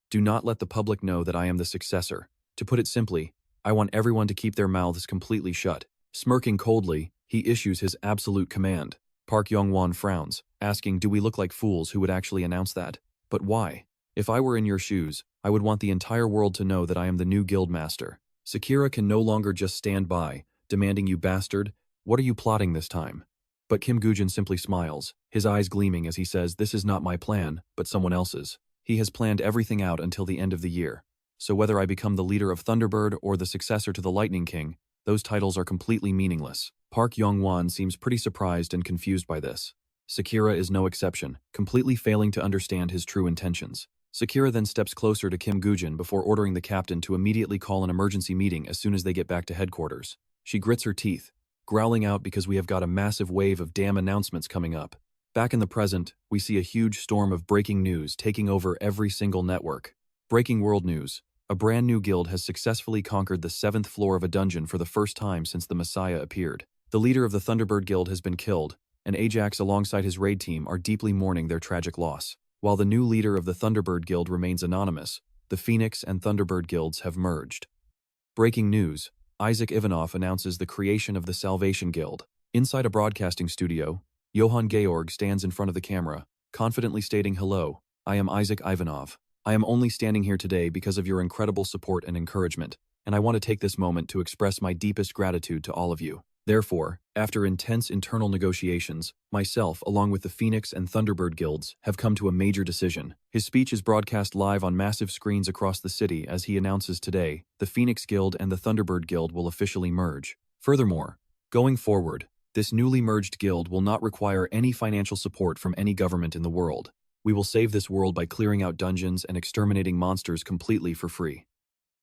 Do not let the public know that I am the successor. To put it simply, I want everyone to keep their mouths completely shut. Smirking coldly, he issues his absolute command. Park Young-won frowns, asking, do we look like fools who would actually announce that? But why? If I were in your shoes, I would want the entire world to know that I am the new guild master. Sakura can no longer just stand by, demanding, you bastard, what are you plotting this time? But Kim Woo-jin simply smiles, his eyes gleaming as he says, this is not my plan, but someone else's. He has planned everything out until the end of the year. So whether I become the leader of Thunderbird or the successor to the Lightning King, those titles are completely meaningless. Park Young-won seems pretty surprised and confused by this. Sakura is no exception, completely failing to understand his true intentions. Sakura then steps closer to Kim Woo-jin before ordering the captain to immediately call an emergency meeting as soon as they get back to headquarters. She grits her teeth, growling out because we have got a massive wave of damn announcements coming up. Back in the present, we see a huge storm of breaking news taking over every single network. Breaking world news. A brand new guild has successfully conquered the 7th floor of a dungeon for the first time since the Messiah appeared. The leader of the Thunderbird Guild has been killed, and Ajax alongside his raid team are deeply mourning their tragic loss. While the new leader of the Thunderbird Guild remains anonymous, the Phoenix and Thunderbird Guilds have merged. Breaking news. Isaac Ivanov announces the creation of the Salvation Guild. Inside a broadcasting studio, Johann Georg stands in front of the camera, confidently stating, hello, I am Isaac Ivanov. I am only standing here today because of your incredible support and encouragement, and I want to take this moment to express my deepest gratitude to all of you. Therefore, after intense internal negotiations, myself, along with the Phoenix and Thunderbird Guilds, have come to a major decision. His speech is broadcast live on massive screens across the city as he announces today, the Phoenix Guild and the Thunderbird Guild will officially merge. Furthermore, going forward, this newly merged guild will not require any financial support from any government in the world. We will save this world by clearing out dungeons and exterminating monsters completely for free.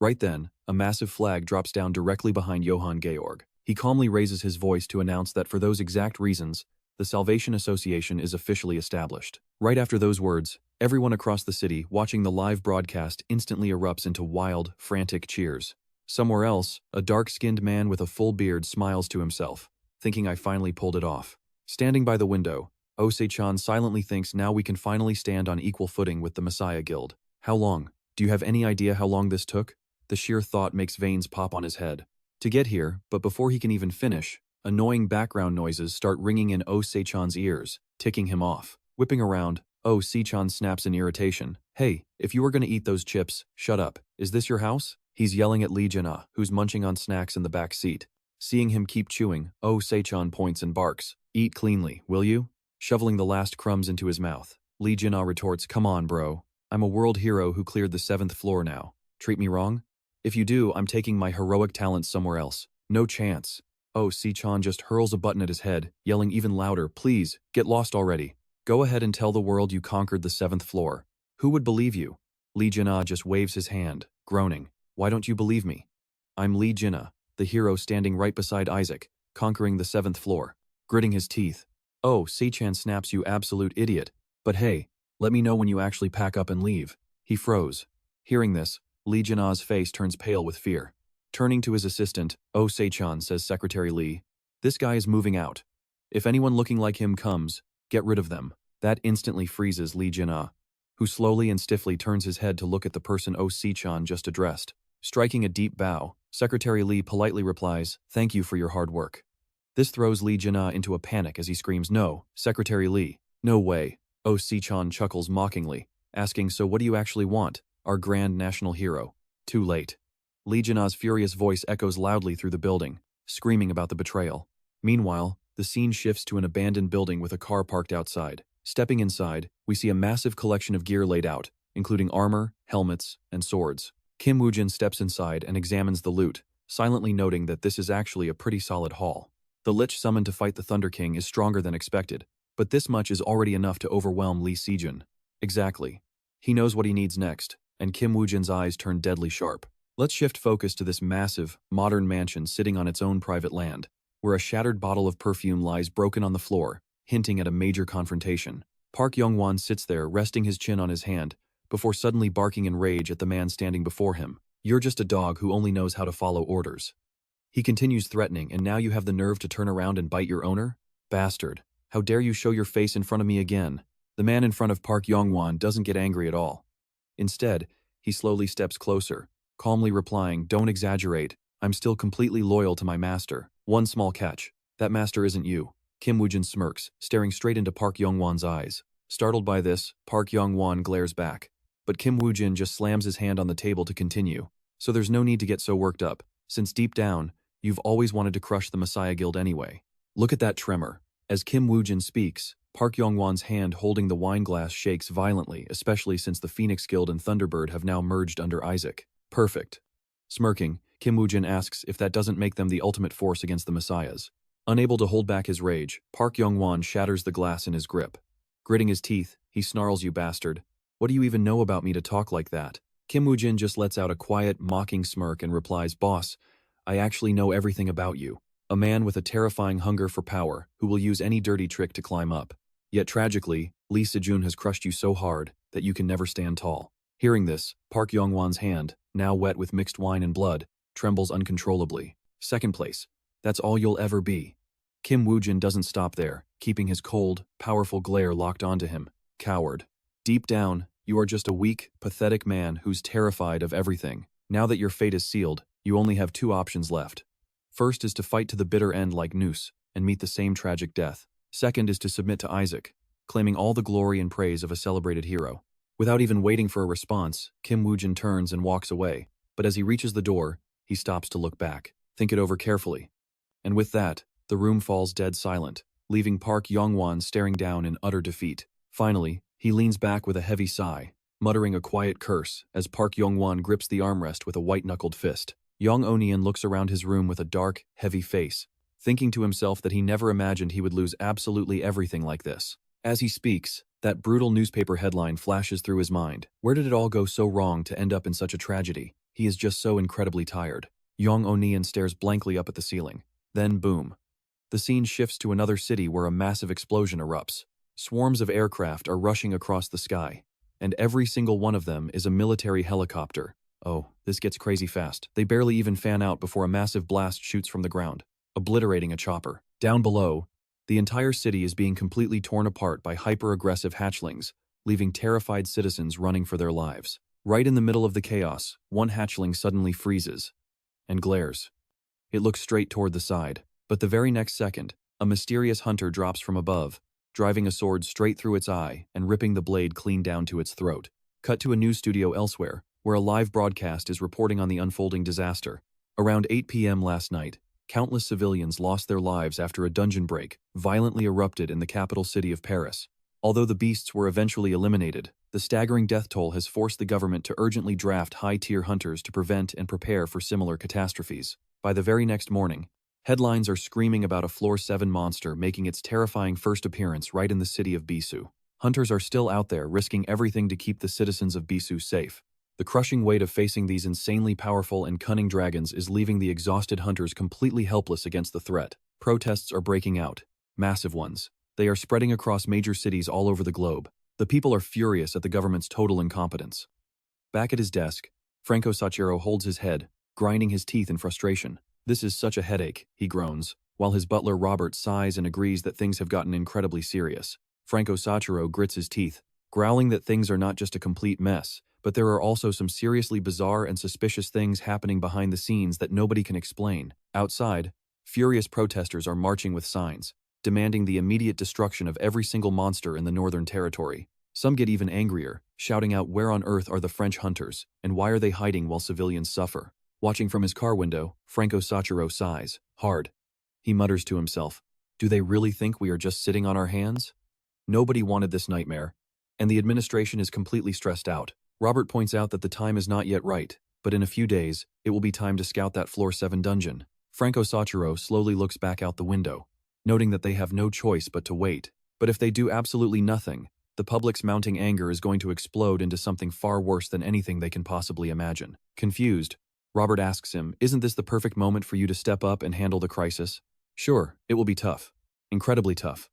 Right then, a massive flag drops down directly behind Johann Georg. He calmly raises his voice to announce that for those exact reasons, the Salvation Association is officially established. Right after those words, everyone across the city watching the live broadcast instantly erupts into wild, frantic cheers. Somewhere else, a dark-skinned man with a full beard smiles to himself, thinking I finally pulled it off. Standing by the window, Se-jun silently thinks now we can finally stand on equal footing with the Messiah Guild. How long? Do you have any idea how long this took? The sheer thought makes veins pop on his head. To get here, but before he can even finish, annoying background noises start ringing in Se-jun's ears, ticking him off. Whipping around, Se-jun snaps in irritation. Hey, if you were gonna eat those chips, shut up. Is this your house? He's yelling at Lee Jin-ah, who's munching on snacks in the back seat. Seeing him keep chewing, Se-jun points and barks. Eat cleanly, will you? Shoveling the last crumbs into his mouth, Lee Jin-ah retorts, come on bro. I'm a world hero who cleared the 7th floor now. Treat me wrong? If you do, I'm taking my heroic talents somewhere else. No chance. Se-jun just hurls a button at his head, yelling even louder, please, get lost already. Go ahead and tell the world you conquered the 7th floor. Who would believe you? Lee Jin-ah just waves his hand, groaning. Why don't you believe me? I'm Lee Jin-ah, the hero standing right beside Isaac, conquering the 7th floor. Gritting his teeth. Se-jun snaps, you absolute idiot. But hey, let me know when you actually pack up and leave. He froze. Hearing this, Lee Jin-ah's face turns pale with fear. Turning to his assistant, Se-jun says, Secretary Lee, this guy is moving out. If anyone looking like him comes, get rid of them. That instantly freezes Lee Jin-ah, who slowly and stiffly turns his head to look at the person Se-jun just addressed. Striking a deep bow, Secretary Lee politely replies, thank you for your hard work. This throws Lee Jin-ah into a panic as he screams, no, Secretary Lee, no way. Se-jun chuckles mockingly, asking, so what do you actually want? Our grand national hero. Too late. Lee Jin-ah's furious voice echoes loudly through the building, screaming about the betrayal. Meanwhile, the scene shifts to an abandoned building with a car parked outside. Stepping inside, we see a massive collection of gear laid out, including armor, helmets, and swords. Kim Woo-jin steps inside and examines the loot, silently noting that this is actually a pretty solid haul. The lich summoned to fight the Thunder King is stronger than expected, but this much is already enough to overwhelm Lee Se-jun. Exactly. He knows what he needs next, and Kim Woo-jin's eyes turn deadly sharp. Let's shift focus to this massive, modern mansion sitting on its own private land, where a shattered bottle of perfume lies broken on the floor, hinting at a major confrontation. Park Young-won sits there, resting his chin on his hand, before suddenly barking in rage at the man standing before him. You're just a dog who only knows how to follow orders. He continues threatening, and now you have the nerve to turn around and bite your owner? Bastard. How dare you show your face in front of me again? The man in front of Park Young-won doesn't get angry at all. Instead, he slowly steps closer, calmly replying, "Don't exaggerate. I'm still completely loyal to my master. One small catch. That master isn't you." Kim Woo-jin smirks, staring straight into Park Young-won's eyes. Startled by this, Park Young-won glares back. But Kim Woo-jin just slams his hand on the table to continue. So there's no need to get so worked up, since deep down, you've always wanted to crush the Messiah Guild anyway. Look at that tremor. As Kim Woo-jin speaks, Park Young-won's hand holding the wine glass shakes violently, especially since the Phoenix Guild and Thunderbird have now merged under Isaac. Perfect. Smirking, Kim Woo-jin asks if that doesn't make them the ultimate force against the Messiahs. Unable to hold back his rage, Park Young-won shatters the glass in his grip. Gritting his teeth, he snarls, "You bastard. What do you even know about me to talk like that?" Kim Woo-jin just lets out a quiet, mocking smirk and replies, "Boss, I actually know everything about you. A man with a terrifying hunger for power, who will use any dirty trick to climb up. Yet tragically, Se-jun has crushed you so hard that you can never stand tall." Hearing this, Park Young-won's hand, now wet with mixed wine and blood, trembles uncontrollably. Second place. That's all you'll ever be. Kim Woo-jin doesn't stop there, keeping his cold, powerful glare locked onto him. Coward. Deep down, you are just a weak, pathetic man who's terrified of everything. Now that your fate is sealed, you only have two options left. First is to fight to the bitter end like Noose, and meet the same tragic death. Second is to submit to Isaac, claiming all the glory and praise of a celebrated hero. Without even waiting for a response, Kim Woo-jin turns and walks away, but as he reaches the door, he stops to look back. Think it over carefully. And with that, the room falls dead silent, leaving Park Young-won staring down in utter defeat. Finally, he leans back with a heavy sigh, muttering a quiet curse as Park Young-won grips the armrest with a white-knuckled fist. Young Onion looks around his room with a dark, heavy face, thinking to himself that he never imagined he would lose absolutely everything like this. As he speaks, that brutal newspaper headline flashes through his mind. Where did it all go so wrong to end up in such a tragedy? He is just so incredibly tired. Young Onion stares blankly up at the ceiling. Then boom. The scene shifts to another city where a massive explosion erupts. Swarms of aircraft are rushing across the sky, and every single one of them is a military helicopter. Oh, this gets crazy fast. They barely even fan out before a massive blast shoots from the ground, obliterating a chopper. Down below, the entire city is being completely torn apart by hyper-aggressive hatchlings, leaving terrified citizens running for their lives. Right in the middle of the chaos, one hatchling suddenly freezes and glares. It looks straight toward the side, but the very next second, a mysterious hunter drops from above, driving a sword straight through its eye and ripping the blade clean down to its throat. Cut to a news studio elsewhere, where a live broadcast is reporting on the unfolding disaster. Around 8 p.m. last night, countless civilians lost their lives after a dungeon break violently erupted in the capital city of Paris. Although the beasts were eventually eliminated, the staggering death toll has forced the government to urgently draft high-tier hunters to prevent and prepare for similar catastrophes. By the very next morning, headlines are screaming about a Floor 7 monster making its terrifying first appearance right in the city of Bisu. Hunters are still out there risking everything to keep the citizens of Bisu safe. The crushing weight of facing these insanely powerful and cunning dragons is leaving the exhausted hunters completely helpless against the threat. Protests are breaking out, massive ones. They are spreading across major cities all over the globe. The people are furious at the government's total incompetence. Back at his desk, Franco Sachiro holds his head, grinding his teeth in frustration. "This is such a headache," he groans, while his butler Robert sighs and agrees that things have gotten incredibly serious. Franco Sachiro grits his teeth, growling that things are not just a complete mess, but there are also some seriously bizarre and suspicious things happening behind the scenes that nobody can explain. Outside, furious protesters are marching with signs, demanding the immediate destruction of every single monster in the Northern Territory. Some get even angrier, shouting out, "Where on earth are the French hunters, and why are they hiding while civilians suffer?" Watching from his car window, Franco Sachiro sighs hard. He mutters to himself, "Do they really think we are just sitting on our hands? Nobody wanted this nightmare, and the administration is completely stressed out." Robert points out that the time is not yet right, but in a few days, it will be time to scout that Floor 7 dungeon. Franco Sachiro slowly looks back out the window, noting that they have no choice but to wait. But if they do absolutely nothing, the public's mounting anger is going to explode into something far worse than anything they can possibly imagine. Confused, Robert asks him, isn't this the perfect moment for you to step up and handle the crisis? Sure, it will be tough. Incredibly tough.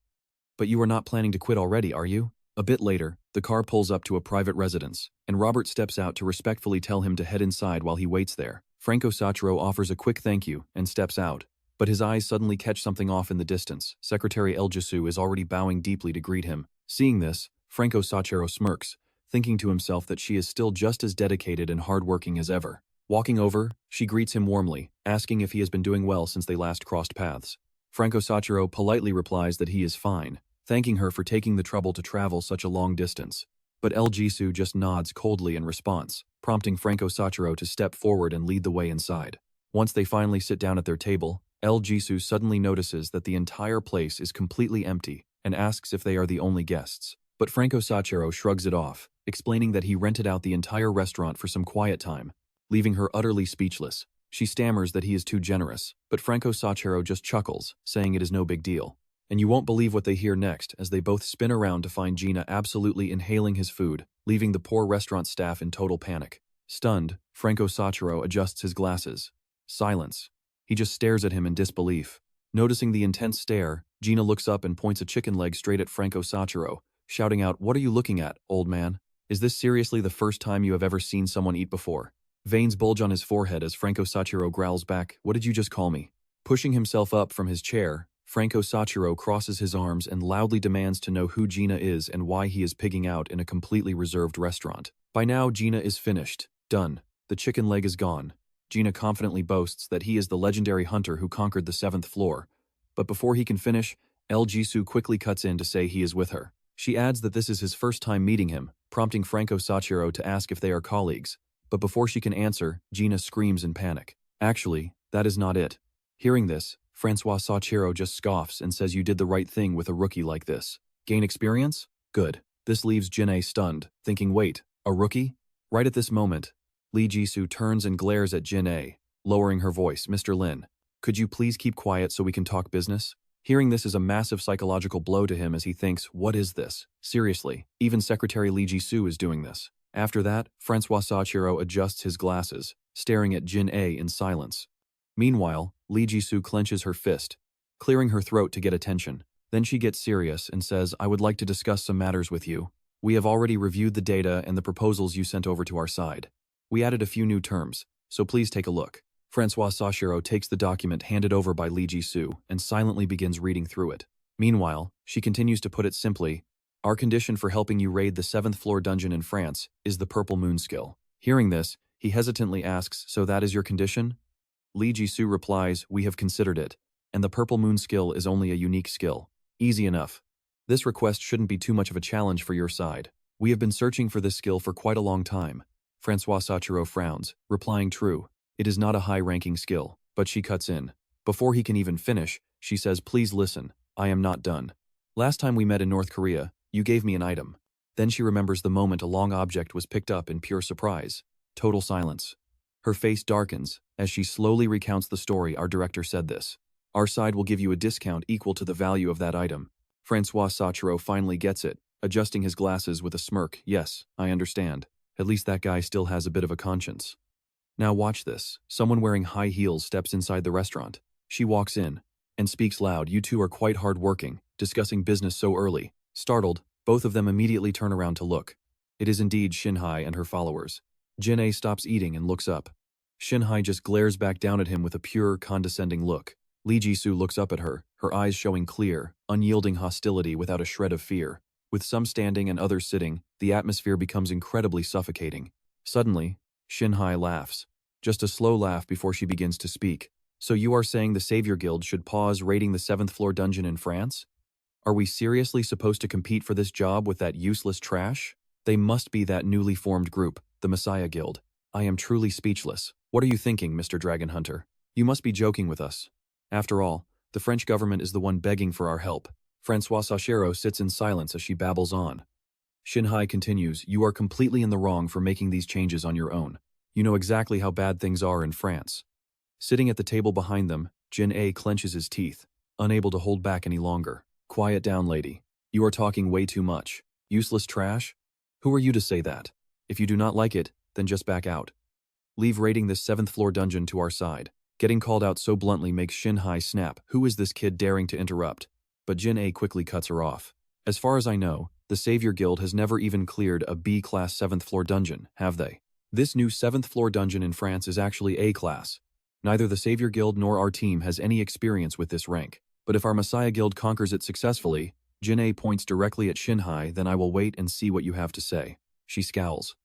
But you are not planning to quit already, are you? A bit later, the car pulls up to a private residence, and Robert steps out to respectfully tell him to head inside while he waits there. Franco Sachiro offers a quick thank you and steps out, but his eyes suddenly catch something off in the distance. Secretary El Jisoo is already bowing deeply to greet him. Seeing this, Franco Sachiro smirks, thinking to himself that she is still just as dedicated and hardworking as ever. Walking over, she greets him warmly, asking if he has been doing well since they last crossed paths. Franco Sachiro politely replies that he is fine, thanking her for taking the trouble to travel such a long distance. But El Jisoo just nods coldly in response, prompting Franco Sachiro to step forward and lead the way inside. Once they finally sit down at their table, El Jisoo suddenly notices that the entire place is completely empty and asks if they are the only guests. But Franco Sachiro shrugs it off, explaining that he rented out the entire restaurant for some quiet time, leaving her utterly speechless. She stammers that he is too generous, but Franco Sachiro just chuckles, saying it is no big deal. And you won't believe what they hear next as they both spin around to find Gina absolutely inhaling his food, leaving the poor restaurant staff in total panic. Stunned, Franco Sachiro adjusts his glasses. Silence. He just stares at him in disbelief. Noticing the intense stare, Gina looks up and points a chicken leg straight at Franco Sachiro, shouting out, "What are you looking at, old man? Is this seriously the first time you have ever seen someone eat before?" Veins bulge on his forehead as Franco Sachiro growls back, "What did you just call me?" Pushing himself up from his chair, Franco Sachiro crosses his arms and loudly demands to know who Gina is and why he is pigging out in a completely reserved restaurant. By now, Gina is finished. Done. The chicken leg is gone. Gina confidently boasts that he is the legendary hunter who conquered the 7th floor. But before he can finish, El Jisoo quickly cuts in to say he is with her. She adds that this is his first time meeting him, prompting Franco Sachiro to ask if they are colleagues. But before she can answer, Gina screams in panic. Actually, that is not it. Hearing this, Francois Sachiro just scoffs and says you did the right thing with a rookie like this. Gain experience? Good. This leaves Jin-ae stunned, thinking, wait, a rookie? Right at this moment, Lee Jisoo turns and glares at Jin-ae, lowering her voice. Mr. Lin, could you please keep quiet so we can talk business? Hearing this is a massive psychological blow to him as he thinks, what is this? Seriously, even Secretary Lee Jisoo is doing this. After that, Francois Sachiro adjusts his glasses, staring at Jin-ae in silence. Meanwhile, Lee Jisoo clenches her fist, clearing her throat to get attention. Then she gets serious and says, I would like to discuss some matters with you. We have already reviewed the data and the proposals you sent over to our side. We added a few new terms, so please take a look. Francois Sachiro takes the document handed over by Lee Jisoo and silently begins reading through it. Meanwhile, she continues to put it simply, our condition for helping you raid the 7th floor dungeon in France is the Purple Moon skill. Hearing this, he hesitantly asks, so that is your condition? Lee Jisoo replies, we have considered it, and the Purple Moon skill is only a unique skill. Easy enough. This request shouldn't be too much of a challenge for your side. We have been searching for this skill for quite a long time. Francois Sachiro frowns, replying true. It is not a high-ranking skill, but she cuts in. Before he can even finish, she says, please listen, I am not done. Last time we met in North Korea, you gave me an item. Then she remembers the moment a long object was picked up in pure surprise. Total silence. Her face darkens. As she slowly recounts the story, our director said this. Our side will give you a discount equal to the value of that item. Francois Sachiro finally gets it, adjusting his glasses with a smirk. Yes, I understand. At least that guy still has a bit of a conscience. Now watch this. Someone wearing high heels steps inside the restaurant. She walks in and speaks loud. You two are quite hard-working, discussing business so early. Startled, both of them immediately turn around to look. It is indeed Shin-hye and her followers. Jin-ae stops eating and looks up. Shin-hye just glares back down at him with a pure, condescending look. Lee Jisoo looks up at her, her eyes showing clear, unyielding hostility without a shred of fear. With some standing and others sitting, the atmosphere becomes incredibly suffocating. Suddenly, Shin-hye laughs. Just a slow laugh before she begins to speak. So you are saying the Savior Guild should pause raiding the 7th floor dungeon in France? Are we seriously supposed to compete for this job with that useless trash? They must be that newly formed group, the Messiah Guild. I am truly speechless. What are you thinking, Mr. Dragon Hunter? You must be joking with us. After all, the French government is the one begging for our help. Francois Sachiro sits in silence as she babbles on. Shin-hye continues, you are completely in the wrong for making these changes on your own. You know exactly how bad things are in France. Sitting at the table behind them, Jin-ae clenches his teeth, unable to hold back any longer. Quiet down, lady. You are talking way too much. Useless trash? Who are you to say that? If you do not like it, then just back out. Leave raiding this 7th floor dungeon to our side. Getting called out so bluntly makes Shin-hye snap. Who is this kid daring to interrupt? But Jin-A quickly cuts her off. As far as I know, the Savior Guild has never even cleared a B-class 7th floor dungeon, have they? This new 7th floor dungeon in France is actually A-class. Neither the Savior Guild nor our team has any experience with this rank. But if our Messiah Guild conquers it successfully, Jin-A points directly at Shin-hye, then I will wait and see what you have to say. She scowls.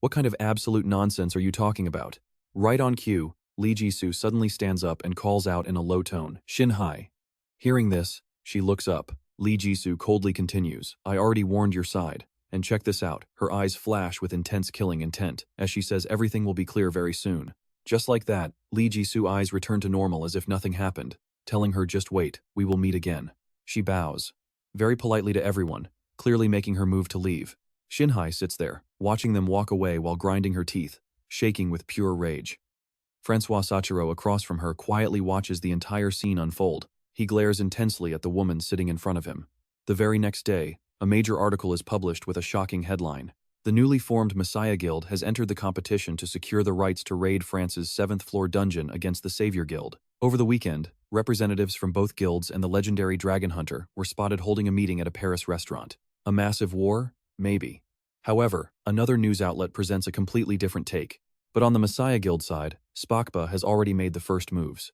What kind of absolute nonsense are you talking about? Right on cue, Lee Ji-soo suddenly stands up and calls out in a low tone, Shin-hye. Hearing this, she looks up. Lee Ji-soo coldly continues, I already warned your side. And check this out, her eyes flash with intense killing intent, as she says everything will be clear very soon. Just like that, Lee Ji-soo's eyes return to normal as if nothing happened, telling her just wait, we will meet again. She bows. Very politely to everyone, clearly making her move to leave. Shin-hye sits there, watching them walk away while grinding her teeth, shaking with pure rage. Francois Sachiro across from her quietly watches the entire scene unfold. He glares intensely at the woman sitting in front of him. The very next day, a major article is published with a shocking headline. The newly formed Messiah Guild has entered the competition to secure the rights to raid France's 7th floor dungeon against the Savior Guild. Over the weekend, representatives from both guilds and the legendary Dragon Hunter were spotted holding a meeting at a Paris restaurant. A massive war? Maybe. However, another news outlet presents a completely different take. But on the Messiah Guild side, Spakba has already made the first moves.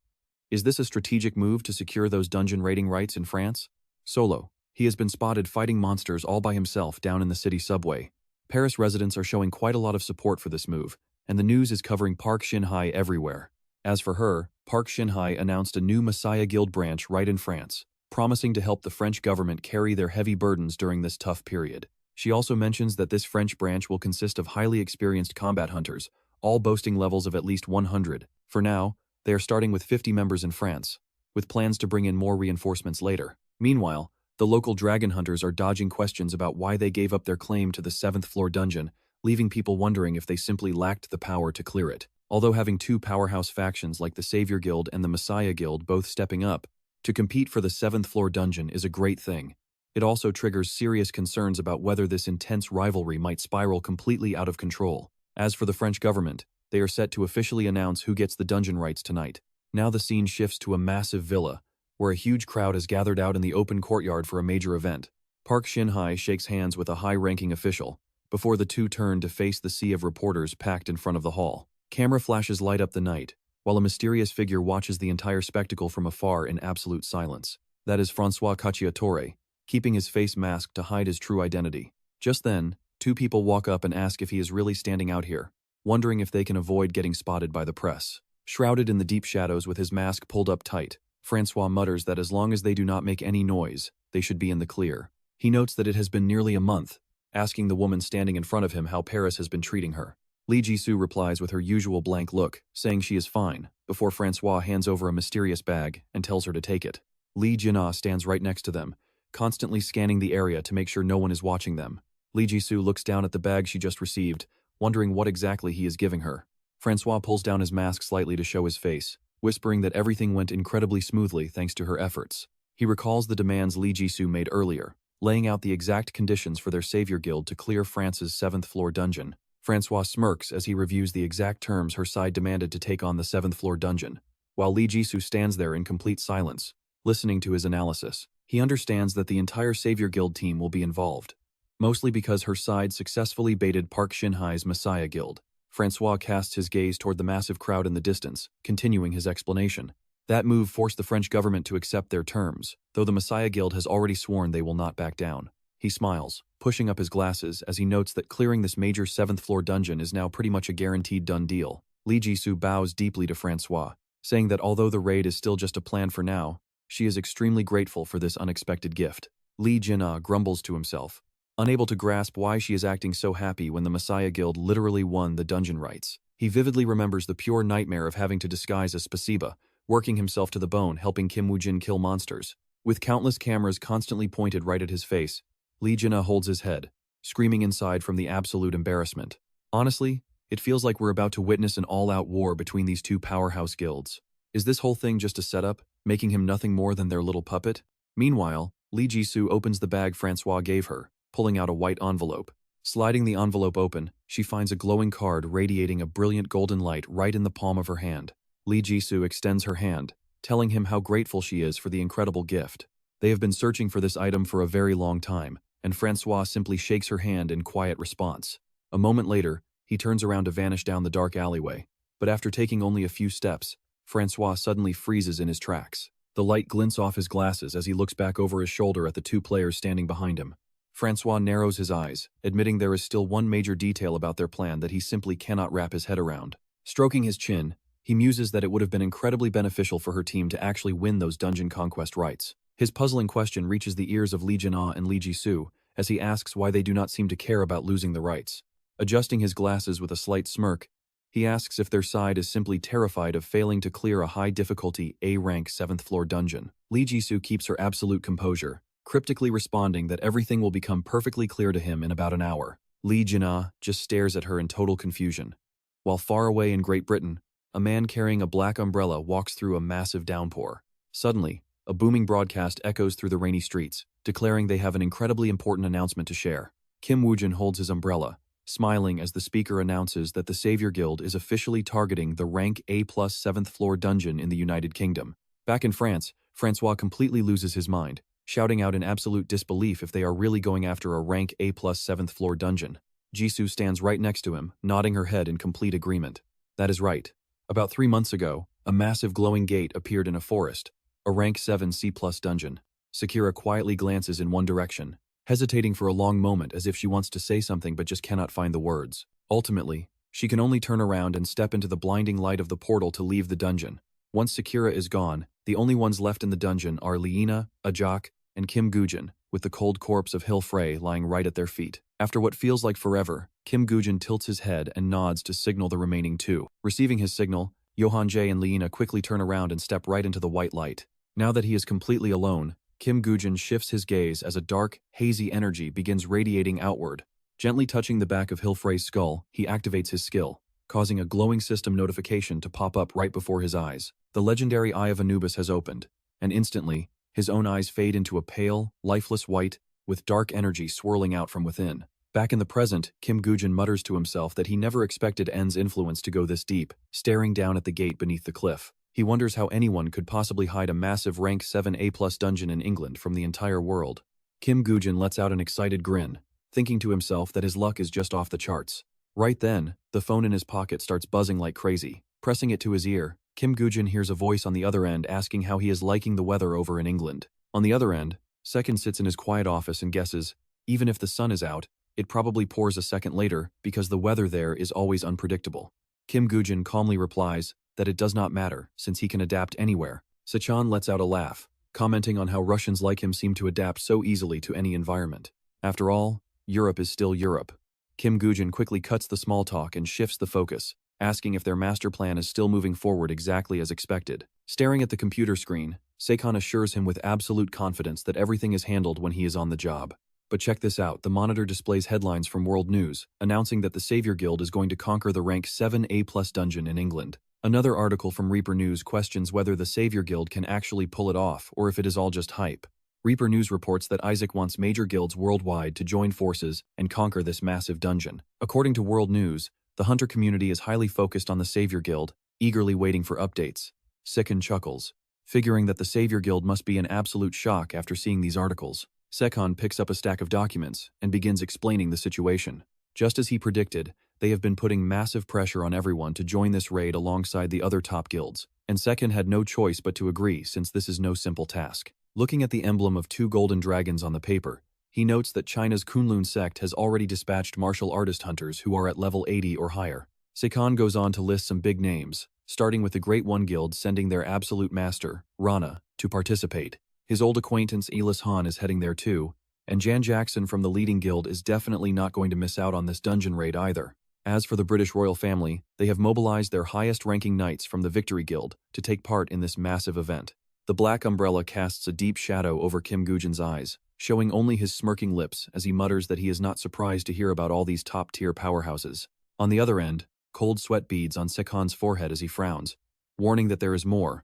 Is this a strategic move to secure those dungeon raiding rights in France? Solo. He has been spotted fighting monsters all by himself down in the city subway. Paris residents are showing quite a lot of support for this move, and the news is covering Park Shin-hye everywhere. As for her, Park Shin-hye announced a new Messiah Guild branch right in France, promising to help the French government carry their heavy burdens during this tough period. She also mentions that this French branch will consist of highly experienced combat hunters, all boasting levels of at least 100. For now, they are starting with 50 members in France, with plans to bring in more reinforcements later. Meanwhile, the local dragon hunters are dodging questions about why they gave up their claim to the 7th floor dungeon, leaving people wondering if they simply lacked the power to clear it. Although having two powerhouse factions like the Savior Guild and the Messiah Guild both stepping up to compete for the 7th floor dungeon is a great thing, it also triggers serious concerns about whether this intense rivalry might spiral completely out of control. As for the French government, they are set to officially announce who gets the dungeon rights tonight. Now the scene shifts to a massive villa, where a huge crowd has gathered out in the open courtyard for a major event. Park Shin-hye shakes hands with a high-ranking official, before the two turn to face the sea of reporters packed in front of the hall. Camera flashes light up the night, while a mysterious figure watches the entire spectacle from afar in absolute silence. That is François Cacciatore, keeping his face masked to hide his true identity. Just then, two people walk up and ask if he is really standing out here, wondering if they can avoid getting spotted by the press. Shrouded in the deep shadows with his mask pulled up tight, Francois mutters that as long as they do not make any noise, they should be in the clear. He notes that it has been nearly a month, asking the woman standing in front of him how Paris has been treating her. Lee Ji-soo replies with her usual blank look, saying she is fine, before Francois hands over a mysterious bag and tells her to take it. Lee Jin-ah stands right next to them, constantly scanning the area to make sure no one is watching them. Lee Ji-soo looks down at the bag she just received, wondering what exactly he is giving her. Francois pulls down his mask slightly to show his face, whispering that everything went incredibly smoothly thanks to her efforts. He recalls the demands Lee Ji-soo made earlier, laying out the exact conditions for their Savior Guild to clear France's 7th floor dungeon. Francois smirks as he reviews the exact terms her side demanded to take on the 7th floor dungeon, while Lee Ji-soo stands there in complete silence, listening to his analysis. He understands that the entire Savior Guild team will be involved, mostly because her side successfully baited Park Shin-hye's Messiah Guild. Francois casts his gaze toward the massive crowd in the distance, continuing his explanation. That move forced the French government to accept their terms, though the Messiah Guild has already sworn they will not back down. He smiles, pushing up his glasses as he notes that clearing this major 7th floor dungeon is now pretty much a guaranteed done deal. Lee Ji-soo bows deeply to Francois, saying that although the raid is still just a plan for now, she is extremely grateful for this unexpected gift. Lee Jin-ah grumbles to himself, unable to grasp why she is acting so happy when the Messiah Guild literally won the dungeon rights. He vividly remembers the pure nightmare of having to disguise as Spasiba, working himself to the bone helping Kim Woo-jin kill monsters. With countless cameras constantly pointed right at his face, Lee Jin-ah holds his head, screaming inside from the absolute embarrassment. Honestly, it feels like we're about to witness an all-out war between these two powerhouse guilds. Is this whole thing just a setup, making him nothing more than their little puppet? Meanwhile, Lee Ji-soo opens the bag Francois gave her, pulling out a white envelope. Sliding the envelope open, she finds a glowing card radiating a brilliant golden light right in the palm of her hand. Lee Jisoo extends her hand, telling him how grateful she is for the incredible gift. They have been searching for this item for a very long time, and Francois simply shakes her hand in quiet response. A moment later, he turns around to vanish down the dark alleyway, but after taking only a few steps, Francois suddenly freezes in his tracks. The light glints off his glasses as he looks back over his shoulder at the two players standing behind him. Francois narrows his eyes, admitting there is still one major detail about their plan that he simply cannot wrap his head around. Stroking his chin, he muses that it would have been incredibly beneficial for her team to actually win those dungeon conquest rights. His puzzling question reaches the ears of Lee Jin-ah and Lee Jisoo as he asks why they do not seem to care about losing the rights. Adjusting his glasses with a slight smirk, he asks if their side is simply terrified of failing to clear a high-difficulty A-rank 7th floor dungeon. Lee Jisoo keeps her absolute composure, cryptically responding that everything will become perfectly clear to him in about an hour. Lee Jin-ah just stares at her in total confusion. While far away in Great Britain, a man carrying a black umbrella walks through a massive downpour. Suddenly, a booming broadcast echoes through the rainy streets, declaring they have an incredibly important announcement to share. Kim Woo-jin holds his umbrella, smiling as the speaker announces that the Savior Guild is officially targeting the rank A+ 7th floor dungeon in the United Kingdom. Back in France, Francois completely loses his mind, shouting out in absolute disbelief if they are really going after a rank A+ 7th floor dungeon. Jisoo stands right next to him, nodding her head in complete agreement. That is right. About 3 months ago, a massive glowing gate appeared in a forest, a rank 7 C+ dungeon. Sakura quietly glances in one direction, hesitating for a long moment as if she wants to say something but just cannot find the words. Ultimately, she can only turn around and step into the blinding light of the portal to leave the dungeon. Once Sakura is gone, the only ones left in the dungeon are Leena, Ajak, and Kim Goo-jin, with the cold corpse of Hill Frey lying right at their feet. After what feels like forever, Kim Goo-jin tilts his head and nods to signal the remaining two. Receiving his signal, Johan Jae and Leena quickly turn around and step right into the white light. Now that he is completely alone, Kim Goo-jin shifts his gaze as a dark, hazy energy begins radiating outward. Gently touching the back of Hill Frey's skull, he activates his skill, causing a glowing system notification to pop up right before his eyes. The legendary Eye of Anubis has opened, and instantly, his own eyes fade into a pale, lifeless white, with dark energy swirling out from within. Back in the present, Kim Goo-jin mutters to himself that he never expected En's influence to go this deep, staring down at the gate beneath the cliff. He wonders how anyone could possibly hide a massive rank 7 A+ dungeon in England from the entire world. Kim Goo-jin lets out an excited grin, thinking to himself that his luck is just off the charts. Right then, the phone in his pocket starts buzzing like crazy. Pressing it to his ear, Kim Goo-jin hears a voice on the other end asking how he is liking the weather over in England. On the other end, Se-jun sits in his quiet office and guesses, even if the sun is out, it probably pours a second later because the weather there is always unpredictable. Kim Goo-jin calmly replies that it does not matter since he can adapt anywhere. Se-jun lets out a laugh, commenting on how Russians like him seem to adapt so easily to any environment. After all, Europe is still Europe. Kim Goo-jin quickly cuts the small talk and shifts the focus, asking if their master plan is still moving forward exactly as expected. Staring at the computer screen, Se-jun assures him with absolute confidence that everything is handled when he is on the job. But check this out, the monitor displays headlines from World News, announcing that the Savior Guild is going to conquer the rank 7 A+ dungeon in England. Another article from Reaper News questions whether the Savior Guild can actually pull it off or if it is all just hype. Reaper News reports that Isaac wants major guilds worldwide to join forces and conquer this massive dungeon. According to World News, the hunter community is highly focused on the Savior Guild, eagerly waiting for updates. Se-jun chuckles, figuring that the Savior Guild must be in absolute shock after seeing these articles. Se-jun picks up a stack of documents and begins explaining the situation. Just as he predicted, they have been putting massive pressure on everyone to join this raid alongside the other top guilds, and Se-jun had no choice but to agree since this is no simple task. Looking at the emblem of 2 golden dragons on the paper, he notes that China's Kunlun sect has already dispatched martial artist hunters who are at level 80 or higher. Se-jun goes on to list some big names, starting with the Great One Guild sending their absolute master, Rana, to participate. His old acquaintance Elis Han is heading there too, and Jan Jackson from the leading guild is definitely not going to miss out on this dungeon raid either. As for the British royal family, they have mobilized their highest-ranking knights from the Victory Guild to take part in this massive event. The black umbrella casts a deep shadow over Kim Goo-jin's eyes, showing only his smirking lips as he mutters that he is not surprised to hear about all these top-tier powerhouses. On the other end, cold sweat beads on Se-jun's forehead as he frowns, warning that there is more,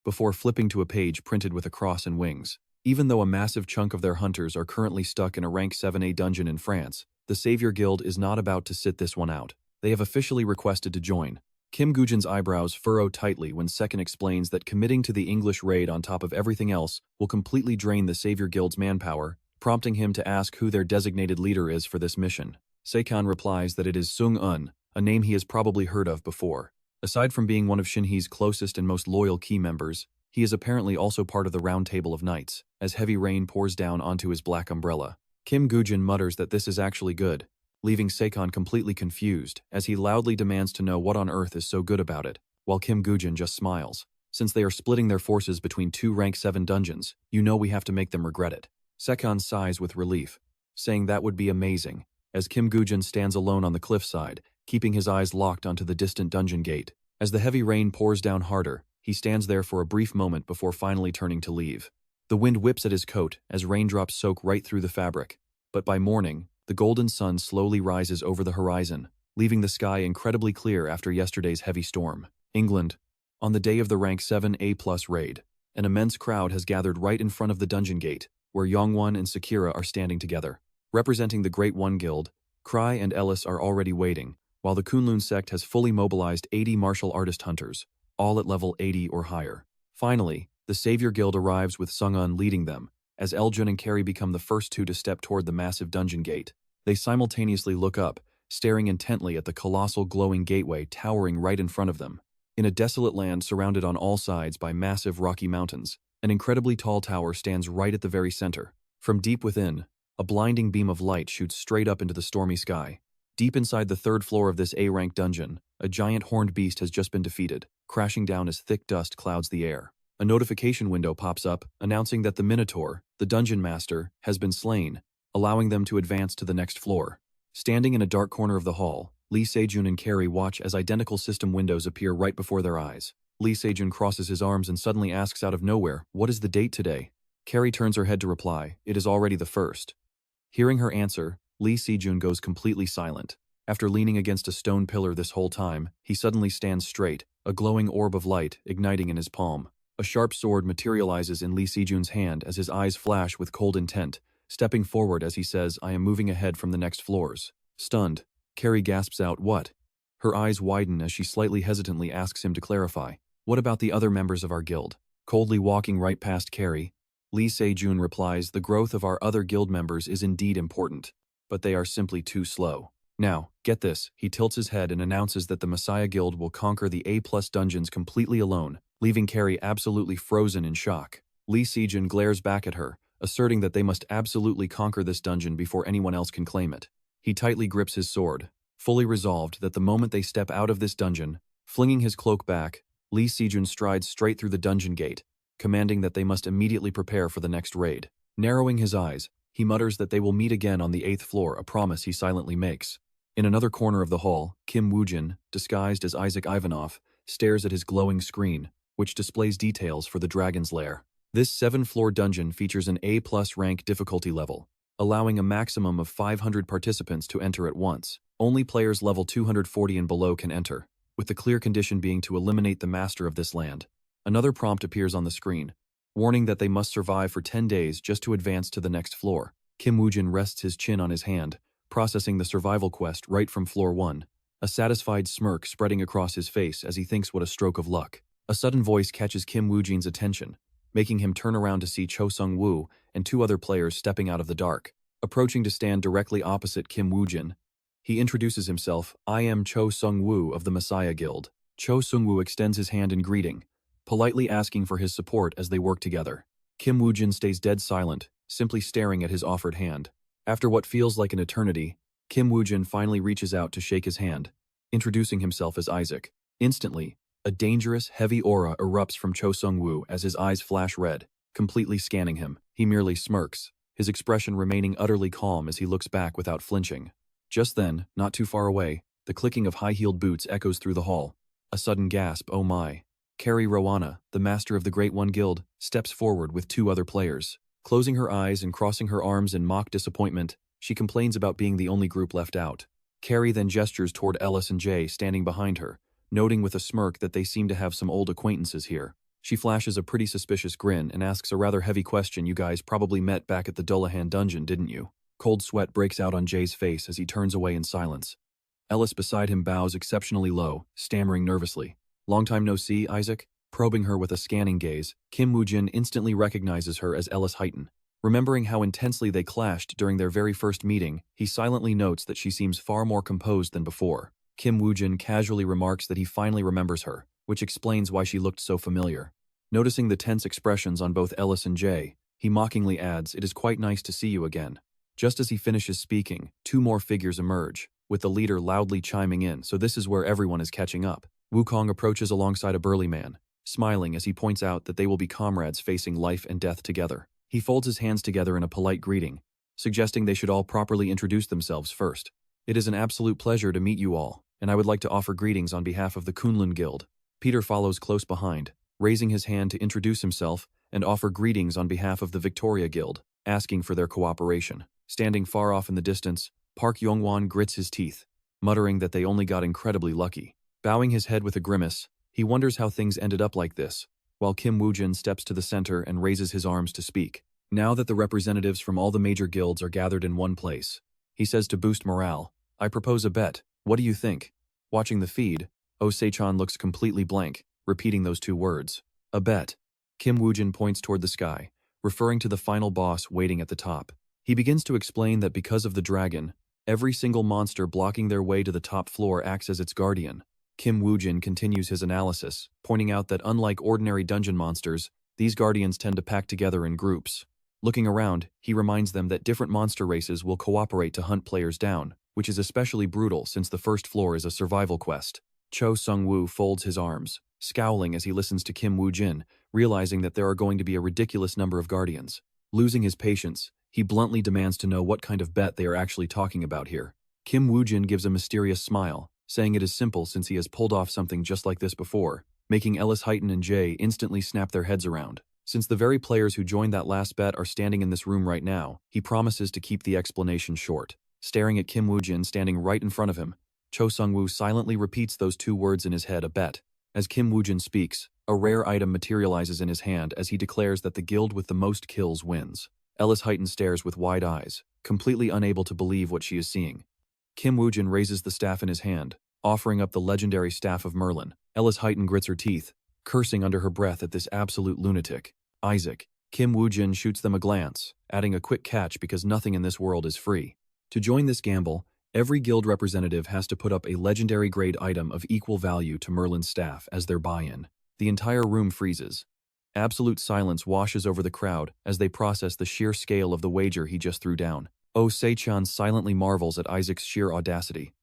before flipping to a page printed with a cross and wings. Even though a massive chunk of their hunters are currently stuck in a rank 7A dungeon in France, the Savior Guild is not about to sit this one out. They have officially requested to join. Kim Woo-jin's eyebrows furrow tightly when Se-jun explains that committing to the English raid on top of everything else will completely drain the Savior Guild's manpower, prompting him to ask who their designated leader is for this mission. Se-jun replies that it is Sung-eun, a name he has probably heard of before. Aside from being one of Shin-hye's closest and most loyal key members, he is apparently also part of the Round Table of Knights, as heavy rain pours down onto his black umbrella. Kim Woo-jin mutters that this is actually good, leaving Se-jun completely confused as he loudly demands to know what on earth is so good about it, while Kim Woo-jin just smiles. Since they are splitting their forces between 2 rank 7 dungeons, you know we have to make them regret it. Se-jun sighs with relief, saying that would be amazing, as Kim Woo-jin stands alone on the cliffside, keeping his eyes locked onto the distant dungeon gate. As the heavy rain pours down harder, he stands there for a brief moment before finally turning to leave. The wind whips at his coat as raindrops soak right through the fabric, but by morning, the golden sun slowly rises over the horizon, leaving the sky incredibly clear after yesterday's heavy storm. England. On the day of the rank 7 A+ raid, an immense crowd has gathered right in front of the dungeon gate, where Yongwon and Sakura are standing together. Representing the Great One Guild, Cry and Ellis are already waiting, while the Kunlun sect has fully mobilized 80 martial artist hunters, all at level 80 or higher. Finally, the Savior Guild arrives with Sung-eun leading them, as Eljun and Carrie become the first 2 to step toward the massive dungeon gate. They simultaneously look up, staring intently at the colossal glowing gateway towering right in front of them. In a desolate land surrounded on all sides by massive rocky mountains, an incredibly tall tower stands right at the very center. From deep within, a blinding beam of light shoots straight up into the stormy sky. Deep inside the 3rd floor of this A-rank dungeon, a giant horned beast has just been defeated, crashing down as thick dust clouds the air. A notification window pops up, announcing that the Minotaur, the dungeon master, has been slain, allowing them to advance to the next floor. Standing in a dark corner of the hall, Se-jun and Carrie watch as identical system windows appear right before their eyes. Se-jun crosses his arms and suddenly asks out of nowhere, "What is the date today?" Carrie turns her head to reply, "It is already the 1st. Hearing her answer, Se-jun goes completely silent. After leaning against a stone pillar this whole time, he suddenly stands straight, a glowing orb of light igniting in his palm. A sharp sword materializes in Se-jun's hand as his eyes flash with cold intent, stepping forward as he says, "I am moving ahead from the next floors." Stunned, Carrie gasps out, "What?" Her eyes widen as she slightly hesitantly asks him to clarify, "What about the other members of our guild?" Coldly walking right past Carrie, Se-jun replies, "The growth of our other guild members is indeed important, but they are simply too slow. Now, get this," he tilts his head and announces that the Messiah Guild will conquer the A+ dungeons completely alone, leaving Carrie absolutely frozen in shock. Se-jun glares back at her, asserting that they must absolutely conquer this dungeon before anyone else can claim it. He tightly grips his sword, fully resolved that the moment they step out of this dungeon, flinging his cloak back, Se-jun strides straight through the dungeon gate, commanding that they must immediately prepare for the next raid. Narrowing his eyes, he mutters that they will meet again on the 8th floor, a promise he silently makes. In another corner of the hall, Kim Woo-jin, disguised as Isaac Ivanov, stares at his glowing screen, which displays details for the Dragon's Lair. This 7-floor dungeon features an A+ rank difficulty level, allowing a maximum of 500 participants to enter at once. Only players level 240 and below can enter, with the clear condition being to eliminate the master of this land. Another prompt appears on the screen, warning that they must survive for 10 days just to advance to the next floor. Kim Woo-jin rests his chin on his hand, processing the survival quest right from floor 1, a satisfied smirk spreading across his face as he thinks what a stroke of luck. A sudden voice catches Kim Woo-jin's attention, making him turn around to see Cho Sung-woo and 2 other players stepping out of the dark. Approaching to stand directly opposite Kim Woo-jin, he introduces himself, "I am Cho Sung-woo of the Messiah Guild." Cho Sung-woo extends his hand in greeting, politely asking for his support as they work together. Kim Woo-jin stays dead silent, simply staring at his offered hand. After what feels like an eternity, Kim Woo-jin finally reaches out to shake his hand, introducing himself as Isaac. Instantly, a dangerous, heavy aura erupts from Cho Sung-woo as his eyes flash red, completely scanning him. He merely smirks, his expression remaining utterly calm as he looks back without flinching. Just then, not too far away, the clicking of high-heeled boots echoes through the hall. A sudden gasp, "Oh my." Carrie Rowana, the master of the Great One Guild, steps forward with 2 other players. Closing her eyes and crossing her arms in mock disappointment, she complains about being the only group left out. Carrie then gestures toward Ellis and Jay standing behind her, noting with a smirk that they seem to have some old acquaintances here. She flashes a pretty suspicious grin and asks a rather heavy question. "You guys probably met back at the Dullahan dungeon, didn't you?" Cold sweat breaks out on Jay's face as he turns away in silence. Ellis beside him bows exceptionally low, stammering nervously. "Long time no see, Isaac?" Probing her with a scanning gaze, Kim Woo-jin instantly recognizes her as Ellis Heighton. Remembering how intensely they clashed during their very first meeting, he silently notes that she seems far more composed than before. Kim Woo-jin casually remarks that he finally remembers her, which explains why she looked so familiar. Noticing the tense expressions on both Ellis and Jay, he mockingly adds, "It is quite nice to see you again." Just as he finishes speaking, two more figures emerge, with the leader loudly chiming in, so this is where everyone is catching up. Wukong approaches alongside a burly man, smiling as he points out that they will be comrades facing life and death together. He folds his hands together in a polite greeting, suggesting they should all properly introduce themselves first. "It is an absolute pleasure to meet you all, and I would like to offer greetings on behalf of the Kunlun Guild." Peter follows close behind, raising his hand to introduce himself and offer greetings on behalf of the Victoria Guild, asking for their cooperation. Standing far off in the distance, Park Yong-won grits his teeth, muttering that they only got incredibly lucky. Bowing his head with a grimace, he wonders how things ended up like this, while Kim Woo-jin steps to the center and raises his arms to speak. Now that the representatives from all the major guilds are gathered in one place, he says to boost morale, "I propose a bet. What do you think?" Watching the feed, Se-jun looks completely blank, repeating those two words. "A bet." Kim Woo-jin points toward the sky, referring to the final boss waiting at the top. He begins to explain that because of the dragon, every single monster blocking their way to the top floor acts as its guardian. Kim Woo-jin continues his analysis, pointing out that unlike ordinary dungeon monsters, these guardians tend to pack together in groups. Looking around, he reminds them that different monster races will cooperate to hunt players down, which is especially brutal since the first floor is a survival quest. Cho Sung-woo folds his arms, scowling as he listens to Kim Woo-jin, realizing that there are going to be a ridiculous number of guardians. Losing his patience, he bluntly demands to know what kind of bet they are actually talking about here. Kim Woo-jin gives a mysterious smile, saying it is simple since he has pulled off something just like this before, making Ellis Heighton and Jay instantly snap their heads around. Since the very players who joined that last bet are standing in this room right now, he promises to keep the explanation short. Staring at Kim Woo-jin standing right in front of him, Cho Sung-woo silently repeats those two words in his head, "a bet." As Kim Woo-jin speaks, a rare item materializes in his hand as he declares that the guild with the most kills wins. Ellis Heighton stares with wide eyes, completely unable to believe what she is seeing. Kim Woo-jin raises the staff in his hand, offering up the legendary Staff of Merlin. Ellis Heighton grits her teeth, cursing under her breath at this absolute lunatic. "Isaac." Kim Woo-jin shoots them a glance, adding a quick catch because nothing in this world is free. To join this gamble, every guild representative has to put up a legendary grade item of equal value to Merlin's staff as their buy-in. The entire room freezes. Absolute silence washes over the crowd as they process the sheer scale of the wager he just threw down. Se-jun silently marvels at Isaac's sheer audacity.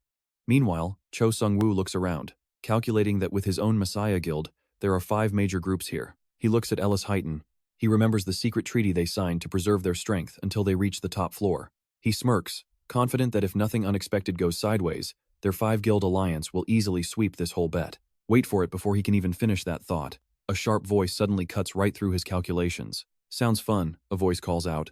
Meanwhile, Cho Sung-woo looks around, calculating that with his own Messiah Guild, there are 5 major groups here. He looks at Ellis Heighton. He remembers the secret treaty they signed to preserve their strength until they reach the top floor. He smirks, confident that if nothing unexpected goes sideways, their 5-guild alliance will easily sweep this whole bet. Wait for it before he can even finish that thought. A sharp voice suddenly cuts right through his calculations. "Sounds fun," a voice calls out.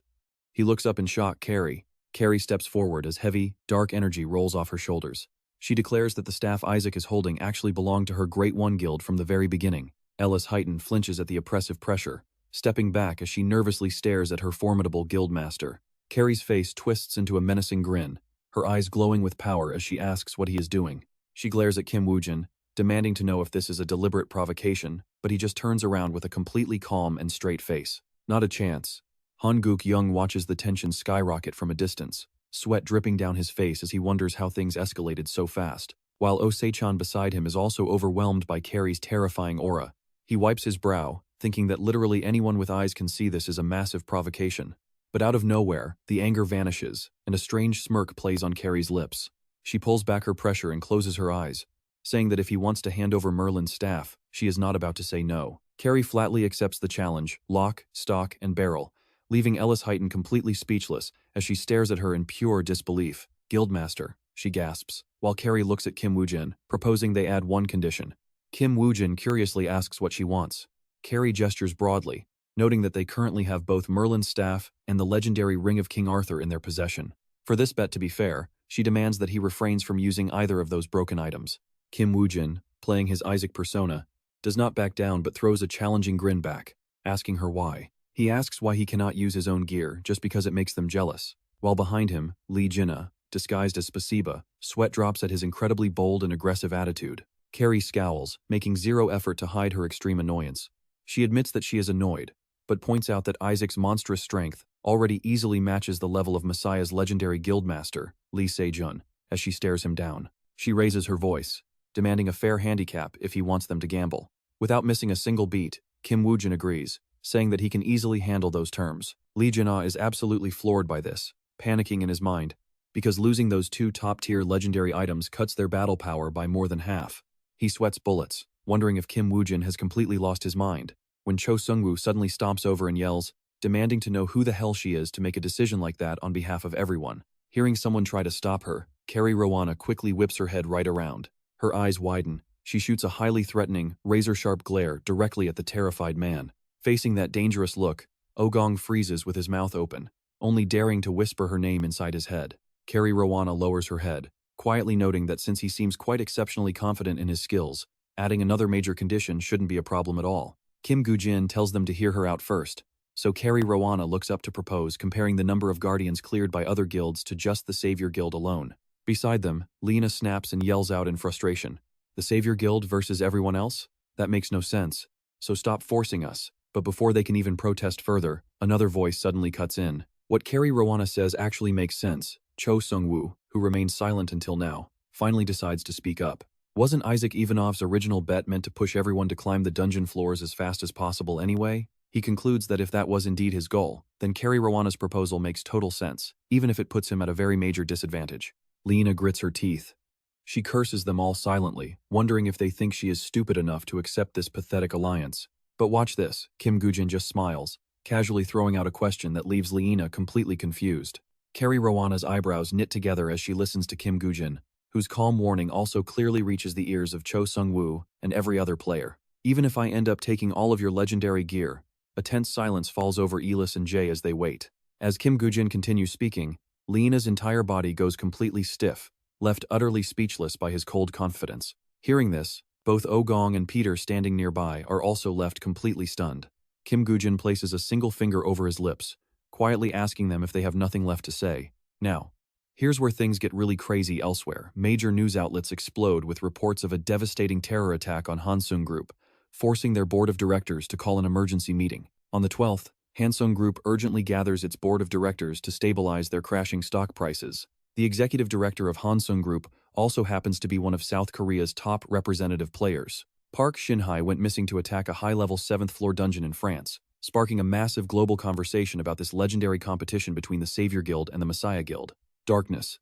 He looks up in shock. Carrie. Carrie steps forward as heavy, dark energy rolls off her shoulders. She declares that the staff Isaac is holding actually belonged to her Great One Guild from the very beginning. Ellis Heighton flinches at the oppressive pressure, stepping back as she nervously stares at her formidable guildmaster. Carrie's face twists into a menacing grin, her eyes glowing with power as she asks what he is doing. She glares at Kim Woo-jin, demanding to know if this is a deliberate provocation, but he just turns around with a completely calm and straight face. Not a chance. Han Guk-young watches the tension skyrocket from a distance, sweat dripping down his face as he wonders how things escalated so fast, while Se-jun beside him is also overwhelmed by Carrie's terrifying aura. He wipes his brow, thinking that literally anyone with eyes can see this is a massive provocation. But out of nowhere, the anger vanishes, and a strange smirk plays on Carrie's lips. She pulls back her pressure and closes her eyes, saying that if he wants to hand over Merlin's staff, she is not about to say no. Carrie flatly accepts the challenge, lock, stock, and barrel, leaving Ellis Heighton completely speechless as she stares at her in pure disbelief. "Guildmaster," she gasps, while Carrie looks at Kim Woo-jin, proposing they add one condition. Kim Woo-jin curiously asks what she wants. Carrie gestures broadly, noting that they currently have both Merlin's staff and the legendary Ring of King Arthur in their possession. For this bet to be fair, she demands that he refrains from using either of those broken items. Kim Woo-jin, playing his Isaac persona, does not back down but throws a challenging grin back, asking her why. He asks why he cannot use his own gear just because it makes them jealous. while behind him, Lee Jinna, disguised as Spasiba, sweat drops at his incredibly bold and aggressive attitude. Carrie scowls, making zero effort to hide her extreme annoyance. She admits that she is annoyed, but points out that Isaac's monstrous strength already easily matches the level of Messiah's legendary guildmaster, Lee Se-jun, as she stares him down. She raises her voice, demanding a fair handicap if he wants them to gamble. Without missing a single beat, Kim Woo-jin agrees, saying that he can easily handle those terms. Lee Jinna is absolutely floored by this, panicking in his mind, because losing those two top-tier legendary items cuts their battle power by more than half. He sweats bullets, wondering if Kim Woo-jin has completely lost his mind, when Cho Sung-woo suddenly stomps over and yells, demanding to know who the hell she is to make a decision like that on behalf of everyone. Hearing someone try to stop her, Carrie Rowana quickly whips her head right around. Her eyes widen. She shoots a highly threatening, razor-sharp glare directly at the terrified man. Facing that dangerous look, Ogong freezes with his mouth open, only daring to whisper her name inside his head. Carrie Rowana lowers her head, quietly noting that since he seems quite exceptionally confident in his skills, adding another major condition shouldn't be a problem at all. Kim Goo-jin tells them to hear her out first, so Carrie Rowana looks up to propose, comparing the number of guardians cleared by other guilds to just the Savior Guild alone. Beside them, Lena snaps and yells out in frustration, "The Savior Guild versus everyone else? That makes no sense, so stop forcing us." But before they can even protest further, another voice suddenly cuts in. What Carrie Rowana says actually makes sense. Cho Sung-woo, who remained silent until now, finally decides to speak up. Wasn't Isaac Ivanov's original bet meant to push everyone to climb the dungeon floors as fast as possible anyway? He concludes that if that was indeed his goal, then Carrie Rowana's proposal makes total sense, even if it puts him at a very major disadvantage. Lena grits her teeth. She curses them all silently, wondering if they think she is stupid enough to accept this pathetic alliance. But watch this, Kim Goo-jin just smiles, casually throwing out a question that leaves Lena completely confused. Carrie Rowana's eyebrows knit together as she listens to Kim Goo-jin, whose calm warning also clearly reaches the ears of Cho Sung-woo and every other player. Even if I end up taking all of your legendary gear, a tense silence falls over Elis and Jay as they wait. As Kim Goo-jin continues speaking, Lena's entire body goes completely stiff, left utterly speechless by his cold confidence. Hearing this, both Ogong and Peter standing nearby are also left completely stunned. Kim Goo-jin places a single finger over his lips, quietly asking them if they have nothing left to say. Now, here's where things get really crazy elsewhere. Major news outlets explode with reports of a devastating terror attack on Hansung Group, forcing their board of directors to call an emergency meeting. On the 12th, Hansung Group urgently gathers its board of directors to stabilize their crashing stock prices. The executive director of Hansung Group also happens to be one of South Korea's top representative players. Park Shin-hye went missing to attack a high-level 7th-floor dungeon in France, sparking a massive global conversation about this legendary competition between the Savior Guild and the Messiah Guild. Darkness.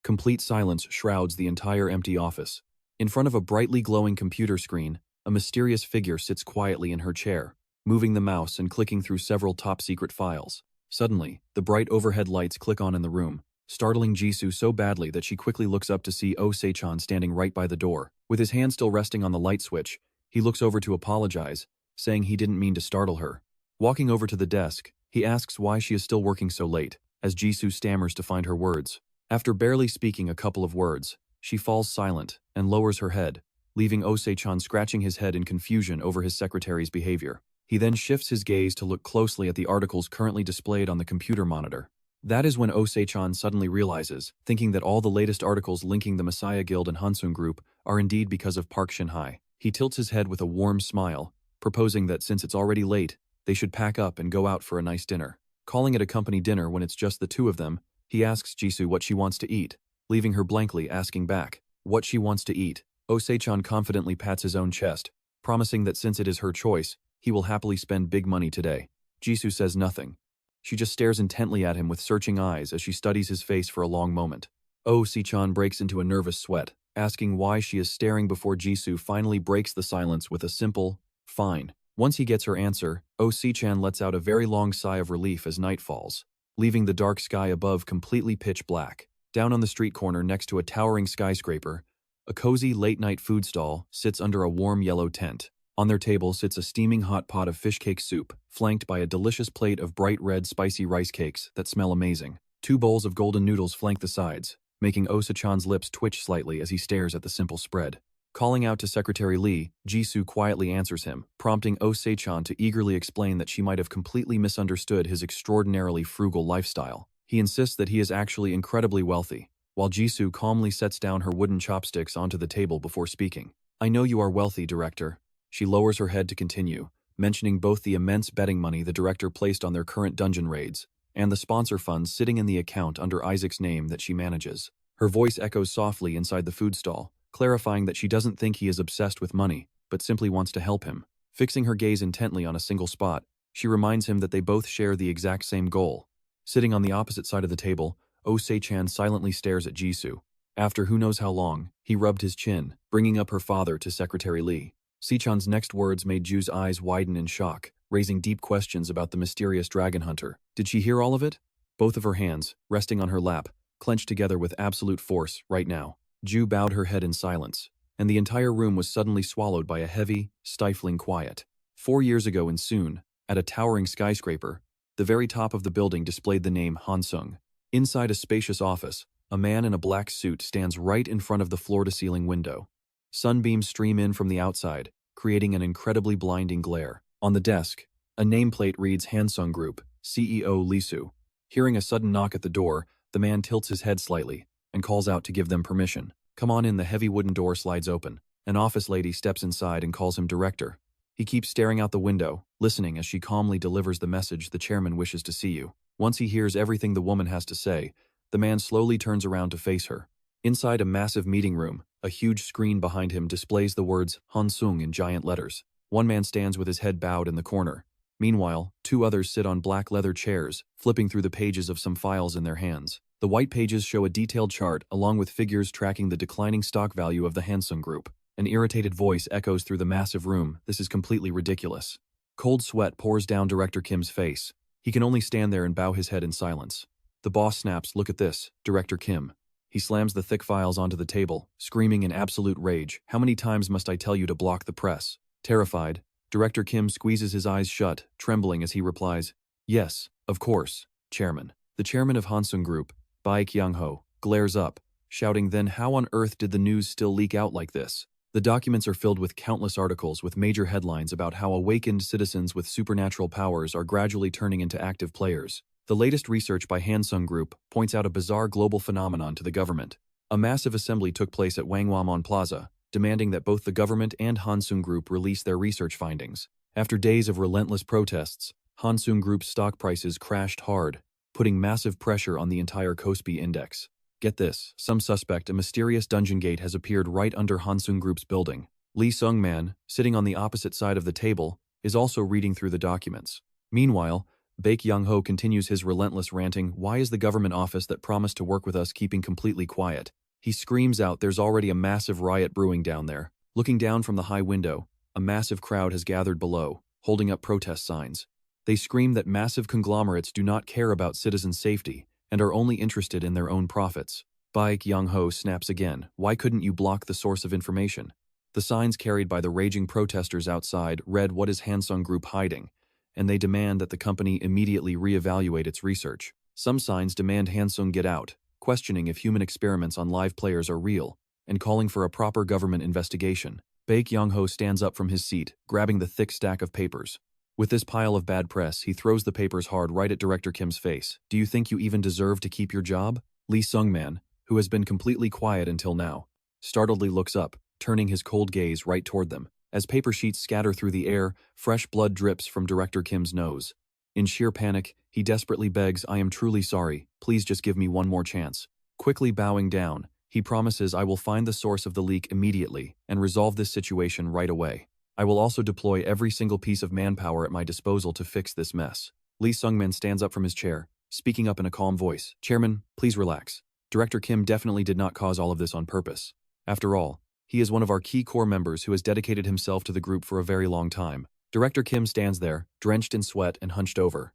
Complete silence shrouds the entire empty office. In front of a brightly glowing computer screen, a mysterious figure sits quietly in her chair, moving the mouse and clicking through several top-secret files. Suddenly, the bright overhead lights click on in the room, startling Jisoo so badly that she quickly looks up to see Oh Se-chan standing right by the door. With his hand still resting on the light switch, he looks over to apologize, saying he didn't mean to startle her. Walking over to the desk, he asks why she is still working so late, as Jisoo stammers to find her words. After barely speaking a couple of words, she falls silent and lowers her head, leaving Oh Se-chan scratching his head in confusion over his secretary's behavior. He then shifts his gaze to look closely at the articles currently displayed on the computer monitor. That is when Oh Se-chan suddenly realizes, thinking that all the latest articles linking the Messiah Guild and Hansung Group are indeed because of Park Shin-hye. He tilts his head with a warm smile, proposing that since it's already late, they should pack up and go out for a nice dinner. Calling it a company dinner when it's just the two of them, he asks Jisoo what she wants to eat, leaving her blankly asking back what she wants to eat. Oh Se-chan confidently pats his own chest, promising that since it is her choice, he will happily spend big money today. Jisoo says nothing. She just stares intently at him with searching eyes as she studies his face for a long moment. Oh Se-chan breaks into a nervous sweat, asking why she is staring before Jisoo finally breaks the silence with a simple, "Fine." Once he gets her answer, Oh Se-chan lets out a very long sigh of relief as night falls, leaving the dark sky above completely pitch black. Down on the street corner next to a towering skyscraper, a cozy late-night food stall sits under a warm yellow tent. On their table sits a steaming hot pot of fish cake soup, flanked by a delicious plate of bright red spicy rice cakes that smell amazing. 2 bowls of golden noodles flank the sides, making Oh Se-chan's lips twitch slightly as he stares at the simple spread. Calling out to Secretary Lee, Jisoo quietly answers him, prompting Oh Se-chan to eagerly explain that she might have completely misunderstood his extraordinarily frugal lifestyle. He insists that he is actually incredibly wealthy, while Jisoo calmly sets down her wooden chopsticks onto the table before speaking. I know you are wealthy, director. She lowers her head to continue, mentioning both the immense betting money the director placed on their current dungeon raids, and the sponsor funds sitting in the account under Isaac's name that she manages. Her voice echoes softly inside the food stall, clarifying that she doesn't think he is obsessed with money, but simply wants to help him. Fixing her gaze intently on a single spot, she reminds him that they both share the exact same goal. Sitting on the opposite side of the table, Oh Se-chan silently stares at Jisoo. After who knows how long, he rubbed his chin, bringing up her father to Secretary Lee. Se-chan's next words made Ju's eyes widen in shock, raising deep questions about the mysterious dragon hunter. Did she hear all of it? Both of her hands, resting on her lap, clenched together with absolute force right now. Ju bowed her head in silence, and the entire room was suddenly swallowed by a heavy, stifling quiet. 4 years ago in Soon, at a towering skyscraper, the very top of the building displayed the name Hansung. Inside a spacious office, a man in a black suit stands right in front of the floor-to-ceiling window. Sunbeams stream in from the outside, creating an incredibly blinding glare. On the desk, a nameplate reads Hansung Group, CEO Lisu. Hearing a sudden knock at the door, the man tilts his head slightly and calls out to give them permission. Come on in. The heavy wooden door slides open. An office lady steps inside and calls him director. He keeps staring out the window, listening as she calmly delivers the message: the chairman wishes to see you. Once he hears everything the woman has to say, the man slowly turns around to face her. Inside a massive meeting room, a huge screen behind him displays the words Hansung in giant letters. One man stands with his head bowed in the corner. Meanwhile, 2 others sit on black leather chairs, flipping through the pages of some files in their hands. The white pages show a detailed chart along with figures tracking the declining stock value of the Hansung Group. An irritated voice echoes through the massive room. This is completely ridiculous. Cold sweat pours down Director Kim's face. He can only stand there and bow his head in silence. The boss snaps, "Look at this, Director Kim." He slams the thick files onto the table, screaming in absolute rage, "How many times must I tell you to block the press?" Terrified, Director Kim squeezes his eyes shut, trembling as he replies, "Yes, of course, Chairman." The chairman of Hansung Group, Baek Young-ho, glares up, shouting, "Then how on earth did the news still leak out like this?" The documents are filled with countless articles with major headlines about how awakened citizens with supernatural powers are gradually turning into active players. The latest research by Hansung Group points out a bizarre global phenomenon to the government. A massive assembly took place at Wangwamon Plaza, demanding that both the government and Hansung Group release their research findings. After days of relentless protests, Hansung Group's stock prices crashed hard, putting massive pressure on the entire Kospi index. Get this, some suspect, a mysterious dungeon gate has appeared right under Hansung Group's building. Lee Sung-man, sitting on the opposite side of the table, is also reading through the documents. Meanwhile, Baek Young-ho continues his relentless ranting. "Why is the government office that promised to work with us keeping completely quiet?" He screams out, "There's already a massive riot brewing down there." Looking down from the high window, a massive crowd has gathered below, holding up protest signs. They scream that massive conglomerates do not care about citizens' safety and are only interested in their own profits. Baek Young-ho snaps again, "Why couldn't you block the source of information?" The signs carried by the raging protesters outside read, "What is Hansung Group hiding?" and they demand that the company immediately reevaluate its research. Some signs demand Hansung get out, questioning if human experiments on live players are real, and calling for a proper government investigation. Baek Young-ho stands up from his seat, grabbing the thick stack of papers. With this pile of bad press, he throws the papers hard right at Director Kim's face. "Do you think you even deserve to keep your job?" Lee Sung-man, who has been completely quiet until now, startledly looks up, turning his cold gaze right toward them. As paper sheets scatter through the air, fresh blood drips from Director Kim's nose. In sheer panic, he desperately begs, "I am truly sorry, please just give me one more chance." Quickly bowing down, he promises, "I will find the source of the leak immediately and resolve this situation right away. I will also deploy every single piece of manpower at my disposal to fix this mess." Lee Sung-man stands up from his chair, speaking up in a calm voice, "Chairman, please relax. Director Kim definitely did not cause all of this on purpose. After all, he is one of our key core members who has dedicated himself to the group for a very long time." Director Kim stands there, drenched in sweat and hunched over.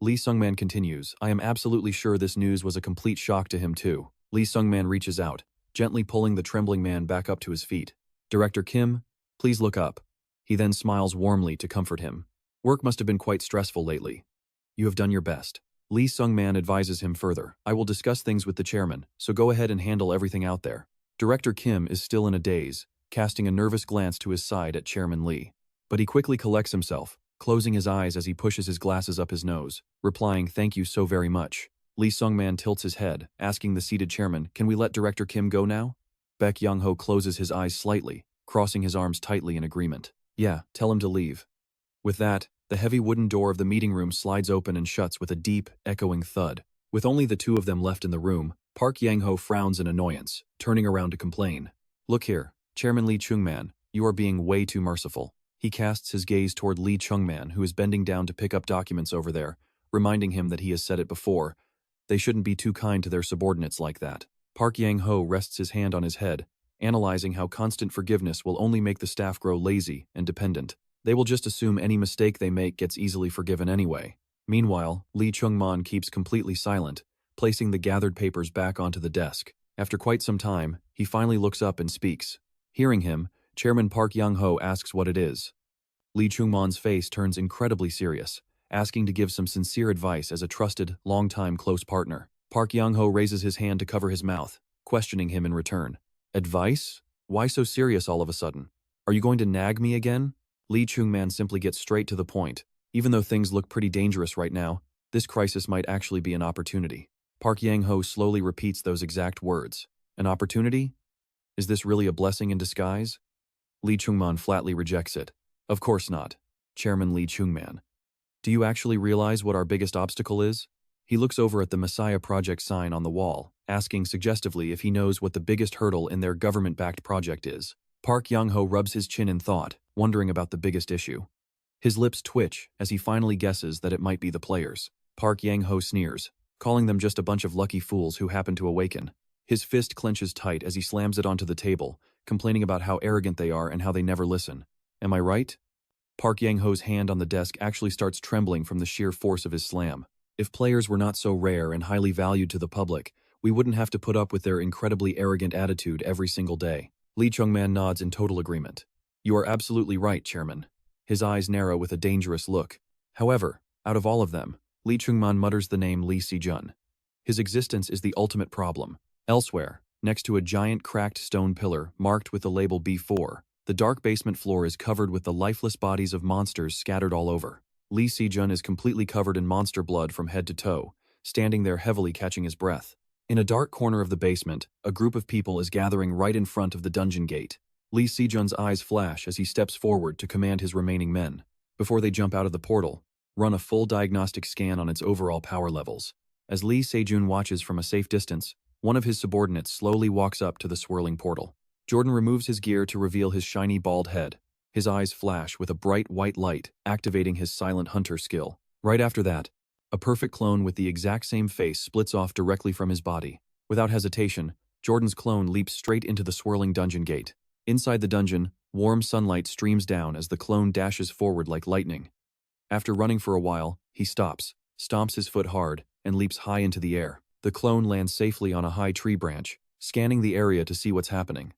Lee Sung-man continues, "I am absolutely sure this news was a complete shock to him too." Lee Sung-man reaches out, gently pulling the trembling man back up to his feet. "Director Kim, please look up." He then smiles warmly to comfort him. "Work must have been quite stressful lately. You have done your best." Lee Sung-man advises him further, "I will discuss things with the chairman, so go ahead and handle everything out there." Director Kim is still in a daze, casting a nervous glance to his side at Chairman Lee. But he quickly collects himself, closing his eyes as he pushes his glasses up his nose, replying, "Thank you so very much." Lee Sung-man tilts his head, asking the seated chairman, "Can we let Director Kim go now?" Baek Young-ho closes his eyes slightly, crossing his arms tightly in agreement. "Yeah, tell him to leave." With that, the heavy wooden door of the meeting room slides open and shuts with a deep, echoing thud. With only the two of them left in the room, Park Yang-ho frowns in annoyance, turning around to complain. "Look here, Chairman Lee Chung-man, you are being way too merciful." He casts his gaze toward Lee Chung-man, who is bending down to pick up documents over there, reminding him that he has said it before. They shouldn't be too kind to their subordinates like that. Park Yang-ho rests his hand on his head, analyzing how constant forgiveness will only make the staff grow lazy and dependent. They will just assume any mistake they make gets easily forgiven anyway. Meanwhile, Lee Chung-man keeps completely silent, placing the gathered papers back onto the desk. After quite some time, he finally looks up and speaks. Hearing him, Chairman Park Yang-ho asks what it is. Lee Chung-man's face turns incredibly serious, asking to give some sincere advice as a trusted, long-time close partner. Park Yang-ho raises his hand to cover his mouth, questioning him in return. "Advice? Why so serious all of a sudden? Are you going to nag me again?" Lee Chung-man simply gets straight to the point. Even though things look pretty dangerous right now, this crisis might actually be an opportunity. Park Yang-ho slowly repeats those exact words. An opportunity? Is this really a blessing in disguise? Lee Chung-man flatly rejects it. Of course not. Chairman Lee Chung-man. Do you actually realize what our biggest obstacle is? He looks over at the Messiah Project sign on the wall, asking suggestively if he knows what the biggest hurdle in their government-backed project is. Park Yang-ho rubs his chin in thought, wondering about the biggest issue. His lips twitch as he finally guesses that it might be the players. Park Yang-ho sneers, calling them just a bunch of lucky fools who happen to awaken. His fist clenches tight as he slams it onto the table, complaining about how arrogant they are and how they never listen. Am I right? Park Yang-ho's hand on the desk actually starts trembling from the sheer force of his slam. If players were not so rare and highly valued to the public, we wouldn't have to put up with their incredibly arrogant attitude every single day. Lee Chung-man nods in total agreement. You are absolutely right, Chairman. His eyes narrow with a dangerous look. However, out of all of them, Lee Chung-man mutters the name Lee Se-jun. His existence is the ultimate problem. Elsewhere, next to a giant cracked stone pillar marked with the label B4, the dark basement floor is covered with the lifeless bodies of monsters scattered all over. Lee Se-jun is completely covered in monster blood from head to toe, standing there heavily catching his breath. In a dark corner of the basement, a group of people is gathering right in front of the dungeon gate. Lee Se-jun's eyes flash as he steps forward to command his remaining men. Before they jump out of the portal, run a full diagnostic scan on its overall power levels. As Lee Se-jun watches from a safe distance, one of his subordinates slowly walks up to the swirling portal. Jordan removes his gear to reveal his shiny bald head. His eyes flash with a bright white light, activating his silent hunter skill. Right after that, a perfect clone with the exact same face splits off directly from his body. Without hesitation, Jordan's clone leaps straight into the swirling dungeon gate. Inside the dungeon, warm sunlight streams down as the clone dashes forward like lightning. After running for a while, he stops, stomps his foot hard, and leaps high into the air. The clone lands safely on a high tree branch, scanning the area to see what's happening.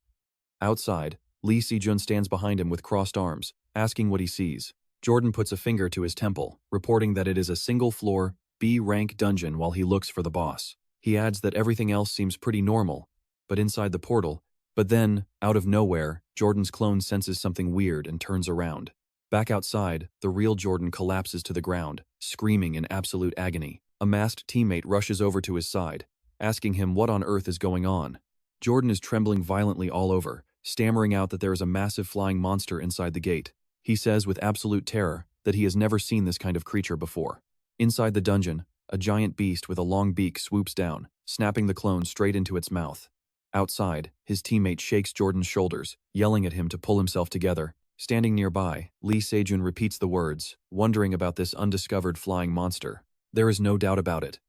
Outside, Lee Se-jun stands behind him with crossed arms, asking what he sees. Jordan puts a finger to his temple, reporting that it is a single-floor, B-rank dungeon while he looks for the boss. He adds that everything else seems pretty normal, but inside the portal. But then, out of nowhere, Jordan's clone senses something weird and turns around. Back outside, the real Jordan collapses to the ground, screaming in absolute agony. A masked teammate rushes over to his side, asking him what on earth is going on. Jordan is trembling violently all over, stammering out that there is a massive flying monster inside the gate. He says with absolute terror that he has never seen this kind of creature before. Inside the dungeon, a giant beast with a long beak swoops down, snapping the clone straight into its mouth. Outside, his teammate shakes Jordan's shoulders, yelling at him to pull himself together. Standing nearby, Lee Se-jun repeats the words, wondering about this undiscovered flying monster. There is no doubt about it.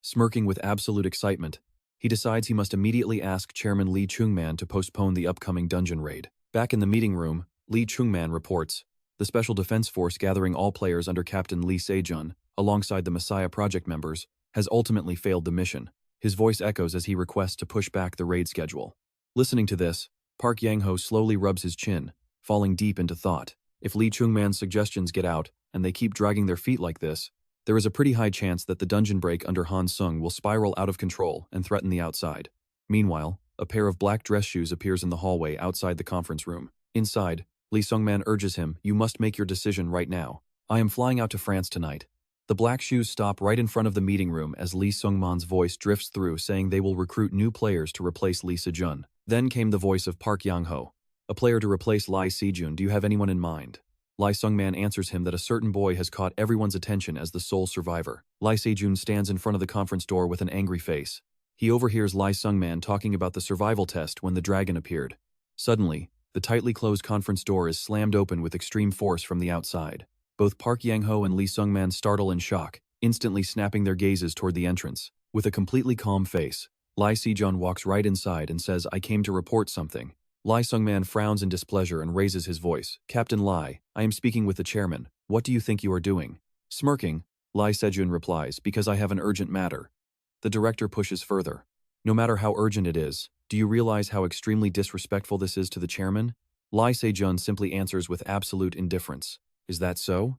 Smirking with absolute excitement, he decides he must immediately ask Chairman Lee Chung-man to postpone the upcoming dungeon raid. Back in the meeting room, Lee Chung-man reports, the Special Defense Force gathering all players under Captain Lee Se-jun, alongside the Messiah Project members, has ultimately failed the mission. His voice echoes as he requests to push back the raid schedule. Listening to this, Park Yang-ho slowly rubs his chin, falling deep into thought. If Lee Chung-man's suggestions get out, and they keep dragging their feet like this, there is a pretty high chance that the dungeon break under Han Sung will spiral out of control and threaten the outside. Meanwhile, a pair of black dress shoes appears in the hallway outside the conference room. Inside, Lee Sung-man urges him, "You must make your decision right now. I am flying out to France tonight. The black shoes stop right in front of the meeting room as Lee Sung-man's voice drifts through saying they will recruit new players to replace Lee Se-jun. Then came the voice of Park Yang-ho. A player to replace Lee Se-jun, do you have anyone in mind? Lee Sung-man answers him that a certain boy has caught everyone's attention as the sole survivor. Lee Se-jun stands in front of the conference door with an angry face. He overhears Lee Sung-man talking about the survival test when the dragon appeared. Suddenly, the tightly closed conference door is slammed open with extreme force from the outside. Both Park Yang-ho and Lee Sung-man startle in shock, instantly snapping their gazes toward the entrance. With a completely calm face, Lee Se-jun walks right inside and says, "I came to report something." Lee Sung-man frowns in displeasure and raises his voice. "Captain Lee, I am speaking with the chairman. What do you think you are doing?" Smirking, Lee Se-jun replies, "Because I have an urgent matter." The director pushes further. "No matter how urgent it is, do you realize how extremely disrespectful this is to the chairman?" Lee Se-jun simply answers with absolute indifference. "Is that so?"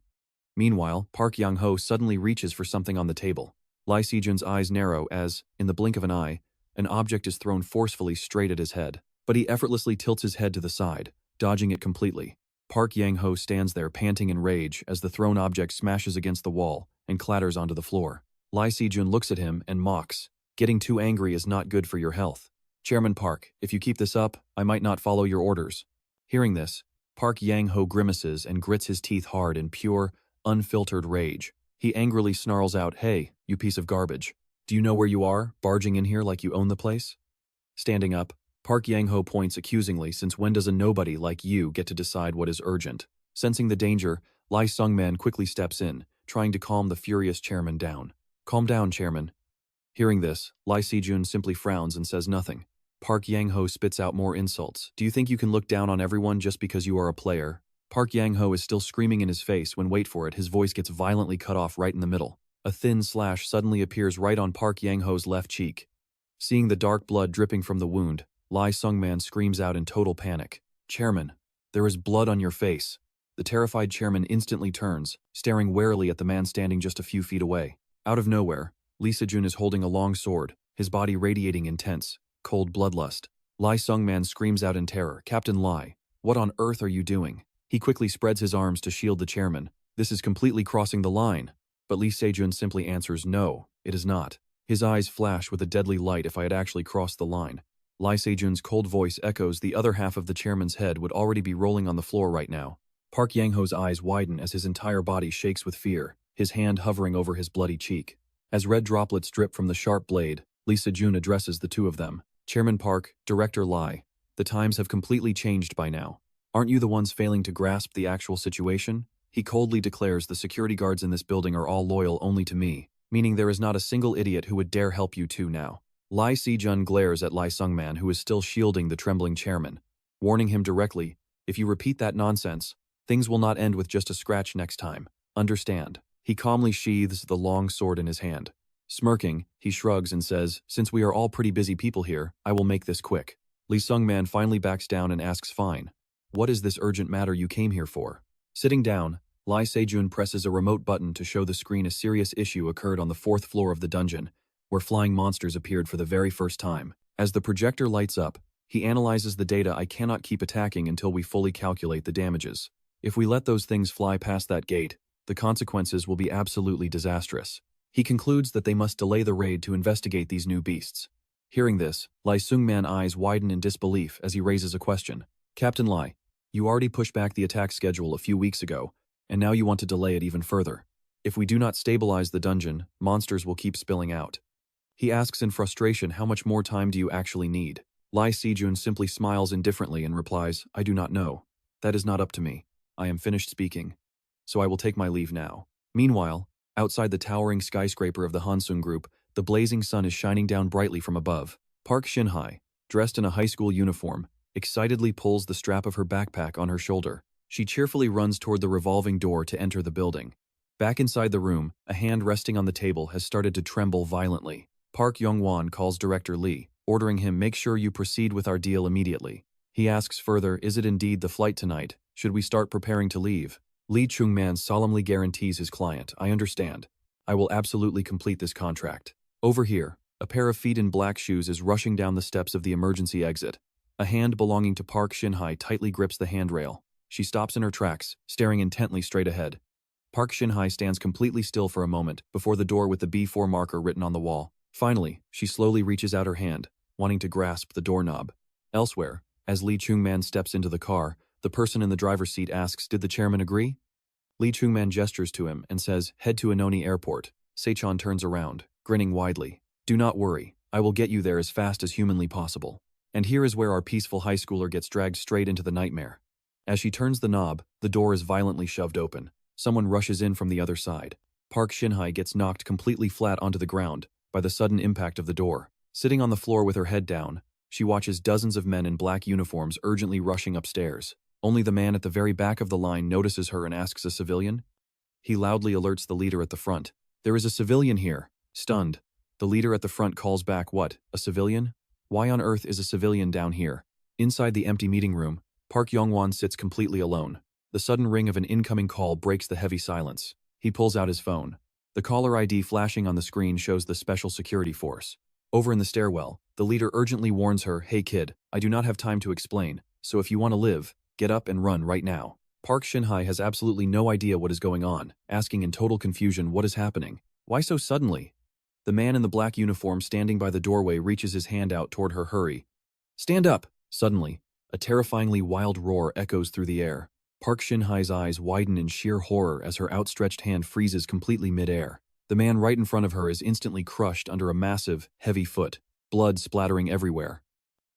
Meanwhile, Park Yang-ho suddenly reaches for something on the table. Lee Se-jun's eyes narrow as, in the blink of an eye, an object is thrown forcefully straight at his head. But he effortlessly tilts his head to the side, dodging it completely. Park Yang-ho stands there panting in rage as the thrown object smashes against the wall and clatters onto the floor. Lee Se-jun looks at him and mocks. "Getting too angry is not good for your health. Chairman Park, if you keep this up, I might not follow your orders." Hearing this, Park Yang-ho grimaces and grits his teeth hard in pure, unfiltered rage. He angrily snarls out, "Hey, you piece of garbage. Do you know where you are, barging in here like you own the place?" Standing up, Park Yang-ho points accusingly, "Since when does a nobody like you get to decide what is urgent?" Sensing the danger, Lee Sung-man quickly steps in, trying to calm the furious chairman down. "Calm down, chairman." Hearing this, Lee Se-jun simply frowns and says nothing. Park Yang-ho spits out more insults. "Do you think you can look down on everyone just because you are a player?" Park Yang-ho is still screaming in his face when, wait for it, his voice gets violently cut off right in the middle. A thin slash suddenly appears right on Park Yang-ho's left cheek. Seeing the dark blood dripping from the wound, Lee Sung-man screams out in total panic. "Chairman, there is blood on your face." The terrified chairman instantly turns, staring warily at the man standing just a few feet away. Out of nowhere, Lee Se-jun is holding a long sword, his body radiating intense, cold bloodlust. Lee Sung-man screams out in terror, "Captain Lee, what on earth are you doing?" He quickly spreads his arms to shield the chairman. "This is completely crossing the line." But Lee Se-jun simply answers, "No, it is not." His eyes flash with a deadly light. "If I had actually crossed the line." Lee Se-jun's cold voice echoes. The other half of the chairman's head would already be rolling on the floor right now. Park Yang-ho's eyes widen as his entire body shakes with fear, his hand hovering over his bloody cheek. As red droplets drip from the sharp blade, Lee Se-jun addresses the two of them. "Chairman Park, Director Lee, the times have completely changed by now. Aren't you the ones failing to grasp the actual situation?" He coldly declares, "The security guards in this building are all loyal only to me, meaning there is not a single idiot who would dare help you two now." Lee Se-jun glares at Lee Sung-man, who is still shielding the trembling chairman, warning him directly, "If you repeat that nonsense, things will not end with just a scratch next time. Understand?" He calmly sheathes the long sword in his hand. Smirking, he shrugs and says, "Since we are all pretty busy people here, I will make this quick." Lee Sung-man finally backs down and asks, "Fine. What is this urgent matter you came here for?" Sitting down, Lee Se-jun presses a remote button to show the screen a serious issue occurred on the 4th floor of the dungeon, where flying monsters appeared for the very first time. As the projector lights up, he analyzes the data. "I cannot keep attacking until we fully calculate the damages. If we let those things fly past that gate, the consequences will be absolutely disastrous." He concludes that they must delay the raid to investigate these new beasts. Hearing this, Lee Sung-man's eyes widen in disbelief as he raises a question. "Captain Lee, you already pushed back the attack schedule a few weeks ago, and now you want to delay it even further. If we do not stabilize the dungeon, monsters will keep spilling out." He asks in frustration, "How much more time do you actually need?" Lee Se-jun simply smiles indifferently and replies, "I do not know. That is not up to me. I am finished speaking. So I will take my leave now." Meanwhile, outside the towering skyscraper of the Hansung Group, the blazing sun is shining down brightly from above. Park Shin-hye, dressed in a high school uniform, excitedly pulls the strap of her backpack on her shoulder. She cheerfully runs toward the revolving door to enter the building. Back inside the room, a hand resting on the table has started to tremble violently. Park Yong-won calls Director Lee, ordering him, "Make sure you proceed with our deal immediately." He asks further, "Is it indeed the flight tonight? Should we start preparing to leave?" Lee Chung-man solemnly guarantees his client, "I understand. I will absolutely complete this contract." Over here, a pair of feet in black shoes is rushing down the steps of the emergency exit. A hand belonging to Park Shin-hye tightly grips the handrail. She stops in her tracks, staring intently straight ahead. Park Shin-hye stands completely still for a moment before the door with the B4 marker written on the wall. Finally, she slowly reaches out her hand, wanting to grasp the doorknob. Elsewhere, as Lee Chung-man steps into the car, the person in the driver's seat asks, "Did the chairman agree?" Lee Chung-man gestures to him and says, "Head to Inoni Airport." Se-jun turns around, grinning widely. "Do not worry, I will get you there as fast as humanly possible." And here is where our peaceful high schooler gets dragged straight into the nightmare. As she turns the knob, the door is violently shoved open. Someone rushes in from the other side. Park Shin-hye gets knocked completely flat onto the ground by the sudden impact of the door. Sitting on the floor with her head down, she watches dozens of men in black uniforms urgently rushing upstairs. Only the man at the very back of the line notices her and asks, "A civilian?" He loudly alerts the leader at the front. "There is a civilian here." Stunned, the leader at the front calls back, "What, a civilian? Why on earth is a civilian down here?" Inside the empty meeting room, Park Yong-won sits completely alone. The sudden ring of an incoming call breaks the heavy silence. He pulls out his phone. The caller ID flashing on the screen shows the Special Security Force. Over in the stairwell, the leader urgently warns her, "Hey kid, I do not have time to explain, so if you want to live, get up and run right now." Park Shin-hye has absolutely no idea what is going on, asking in total confusion, "What is happening? Why so suddenly?" The man in the black uniform standing by the doorway reaches his hand out toward her. "Hurry. Stand up!" Suddenly, a terrifyingly wild roar echoes through the air. Park Shin-hye's eyes widen in sheer horror as her outstretched hand freezes completely mid-air. The man right in front of her is instantly crushed under a massive, heavy foot, blood splattering everywhere.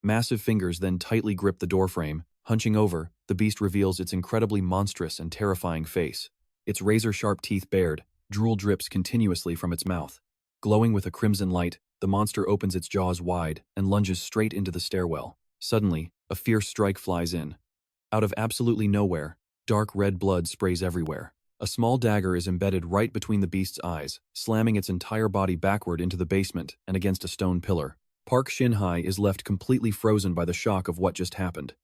Massive fingers then tightly grip the doorframe. Hunching over, the beast reveals its incredibly monstrous and terrifying face. Its razor-sharp teeth bared, drool drips continuously from its mouth. Glowing with a crimson light, the monster opens its jaws wide and lunges straight into the stairwell. Suddenly, a fierce strike flies in. Out of absolutely nowhere, dark red blood sprays everywhere. A small dagger is embedded right between the beast's eyes, slamming its entire body backward into the basement and against a stone pillar. Park Shin-hye is left completely frozen by the shock of what just happened.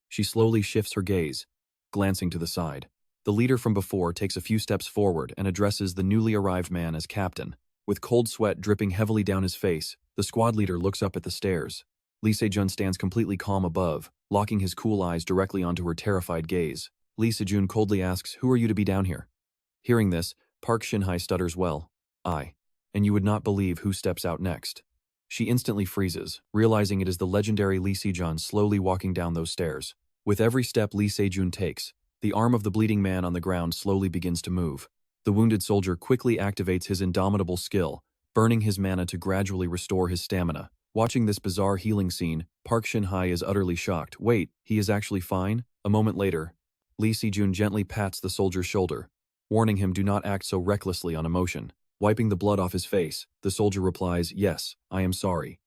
She slowly shifts her gaze, glancing to the side. The leader from before takes a few steps forward and addresses the newly arrived man as captain. With cold sweat dripping heavily down his face, the squad leader looks up at the stairs. Lee Se-jun stands completely calm above, locking his cool eyes directly onto her terrified gaze. Lee Se-jun coldly asks, "Who are you to be down here?" Hearing this, Park Shin-hye stutters, "Well, I. And you would not believe who steps out next." She instantly freezes, realizing it is the legendary Lee Se-jun slowly walking down those stairs. With every step Lee Se-jun takes, the arm of the bleeding man on the ground slowly begins to move. The wounded soldier quickly activates his indomitable skill, burning his mana to gradually restore his stamina. Watching this bizarre healing scene, Park Shin-hye is utterly shocked. "Wait, he is actually fine?" A moment later, Lee Se-jun gently pats the soldier's shoulder, warning him do not act so recklessly on emotion. Wiping the blood off his face, the soldier replies, "Yes, I am sorry."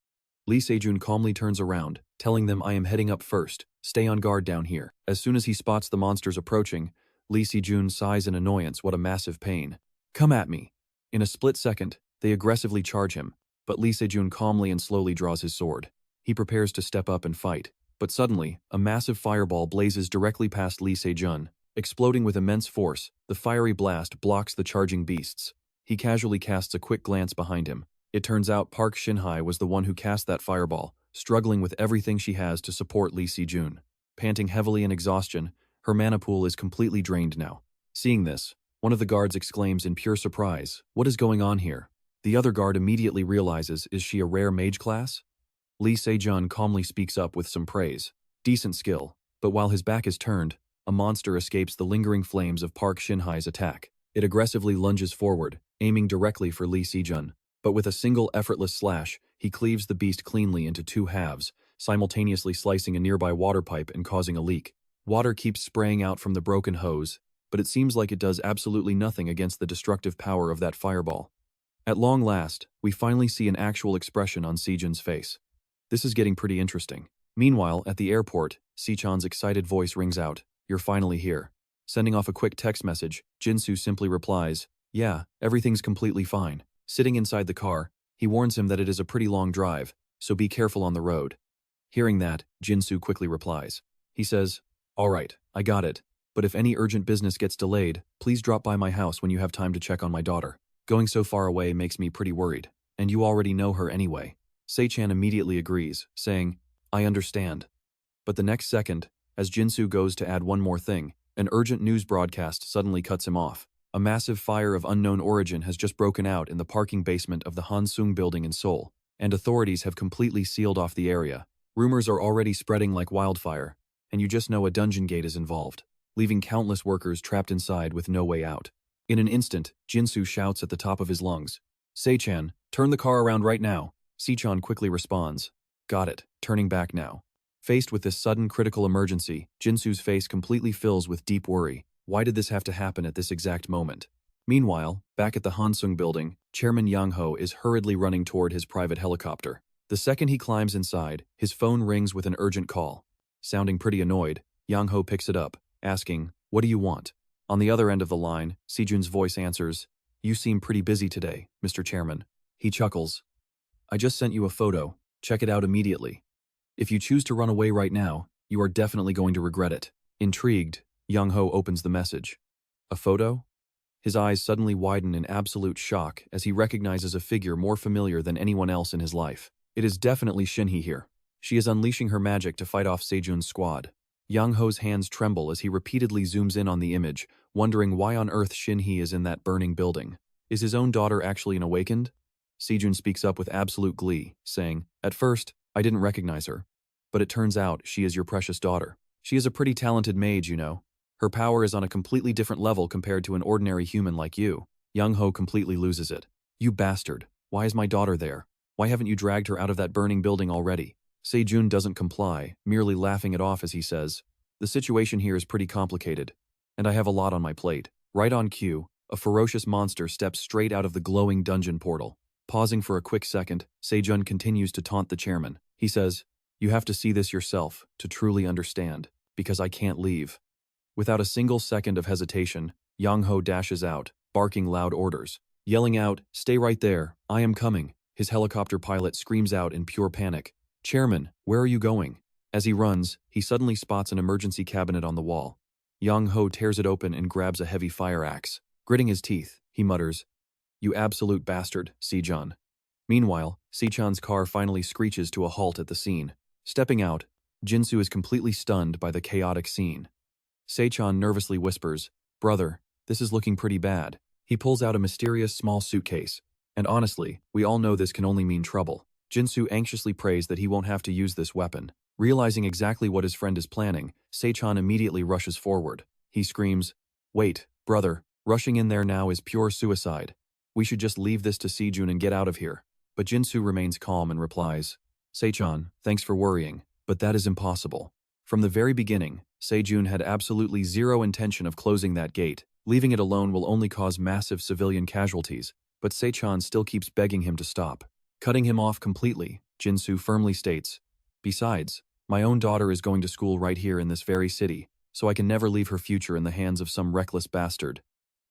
Lee Se-jun calmly turns around, telling them, "I am heading up first. Stay on guard down here." As soon as he spots the monsters approaching, Lee Se-jun sighs in annoyance. What a massive pain. "Come at me." In a split second, they aggressively charge him, but Lee Se-jun calmly and slowly draws his sword. He prepares to step up and fight. But suddenly, a massive fireball blazes directly past Lee Se-jun. Exploding with immense force, the fiery blast blocks the charging beasts. He casually casts a quick glance behind him. It turns out Park Shin-hye was the one who cast that fireball, struggling with everything she has to support Lee Se-jun. Panting heavily in exhaustion, her mana pool is completely drained now. Seeing this, one of the guards exclaims in pure surprise, "What is going on here?" The other guard immediately realizes, is she a rare mage class? Lee Se-jun calmly speaks up with some praise. Decent skill, but while his back is turned, a monster escapes the lingering flames of Park Shin-hye's attack. It aggressively lunges forward, aiming directly for Lee Se-jun. But with a single effortless slash, he cleaves the beast cleanly into two halves, simultaneously slicing a nearby water pipe and causing a leak. Water keeps spraying out from the broken hose, but it seems like it does absolutely nothing against the destructive power of that fireball. At long last, we finally see an actual expression on Se-jun's face. This is getting pretty interesting. Meanwhile, at the airport, Se-chan's excited voice rings out, "You're finally here." Sending off a quick text message, Jin-soo simply replies, "Yeah, everything's completely fine." Sitting inside the car, he warns him that it is a pretty long drive, so be careful on the road. Hearing that, Jin-soo quickly replies. He says, "All right, I got it, but if any urgent business gets delayed, please drop by my house when you have time to check on my daughter. Going so far away makes me pretty worried, and you already know her anyway." Se-chan immediately agrees, saying, "I understand." But the next second, as Jin-soo goes to add one more thing, an urgent news broadcast suddenly cuts him off. A massive fire of unknown origin has just broken out in the parking basement of the Hansung building in Seoul, and authorities have completely sealed off the area. Rumors are already spreading like wildfire, and you just know a dungeon gate is involved, leaving countless workers trapped inside with no way out. In an instant, Jinsu shouts at the top of his lungs, "Se-chan, turn the car around right now." Se-chan quickly responds, "Got it, turning back now." Faced with this sudden critical emergency, Jinsu's face completely fills with deep worry. Why did this have to happen at this exact moment? Meanwhile, back at the Hansung building, Chairman Yang Ho is hurriedly running toward his private helicopter. The second he climbs inside, his phone rings with an urgent call. Sounding pretty annoyed, Yang Ho picks it up, asking, "What do you want?" On the other end of the line, Se-jun's voice answers, "You seem pretty busy today, Mr. Chairman." He chuckles. "I just sent you a photo. Check it out immediately. If you choose to run away right now, you are definitely going to regret it." Intrigued, Yang Ho opens the message. A photo? His eyes suddenly widen in absolute shock as he recognizes a figure more familiar than anyone else in his life. It is definitely Shin-hye here. She is unleashing her magic to fight off Se-jun's squad. Yang Ho's hands tremble as he repeatedly zooms in on the image, wondering why on earth Shin-hye is in that burning building. Is his own daughter actually an awakened? Se-jun speaks up with absolute glee, saying, "At first, I didn't recognize her. But it turns out she is your precious daughter. She is a pretty talented mage, you know. Her power is on a completely different level compared to an ordinary human like you." Yang Ho completely loses it. "You bastard. Why is my daughter there? Why haven't you dragged her out of that burning building already?" Se-jun doesn't comply, merely laughing it off as he says, "The situation here is pretty complicated, and I have a lot on my plate." Right on cue, a ferocious monster steps straight out of the glowing dungeon portal. Pausing for a quick second, Se-jun continues to taunt the chairman. He says, "You have to see this yourself to truly understand, because I can't leave." Without a single second of hesitation, Yang Ho dashes out, barking loud orders. Yelling out, "Stay right there, I am coming," his helicopter pilot screams out in pure panic, "Chairman, where are you going?" As he runs, he suddenly spots an emergency cabinet on the wall. Yang Ho tears it open and grabs a heavy fire axe. Gritting his teeth, he mutters, "You absolute bastard, Se-jun." Meanwhile, Se-chan's car finally screeches to a halt at the scene. Stepping out, Jinsu is completely stunned by the chaotic scene. Se-chan nervously whispers, "Brother, this is looking pretty bad." He pulls out a mysterious small suitcase. And honestly, we all know this can only mean trouble. Jinsu anxiously prays that he won't have to use this weapon. Realizing exactly what his friend is planning, Se-chan immediately rushes forward. He screams, "Wait, brother, rushing in there now is pure suicide. We should just leave this to Se-jun and get out of here." But Jinsu remains calm and replies, "Se-chan, thanks for worrying, but that is impossible." From the very beginning, Se-jun had absolutely zero intention of closing that gate. Leaving it alone will only cause massive civilian casualties, but Se-chan still keeps begging him to stop. Cutting him off completely, Jinsu firmly states, "Besides, my own daughter is going to school right here in this very city, so I can never leave her future in the hands of some reckless bastard.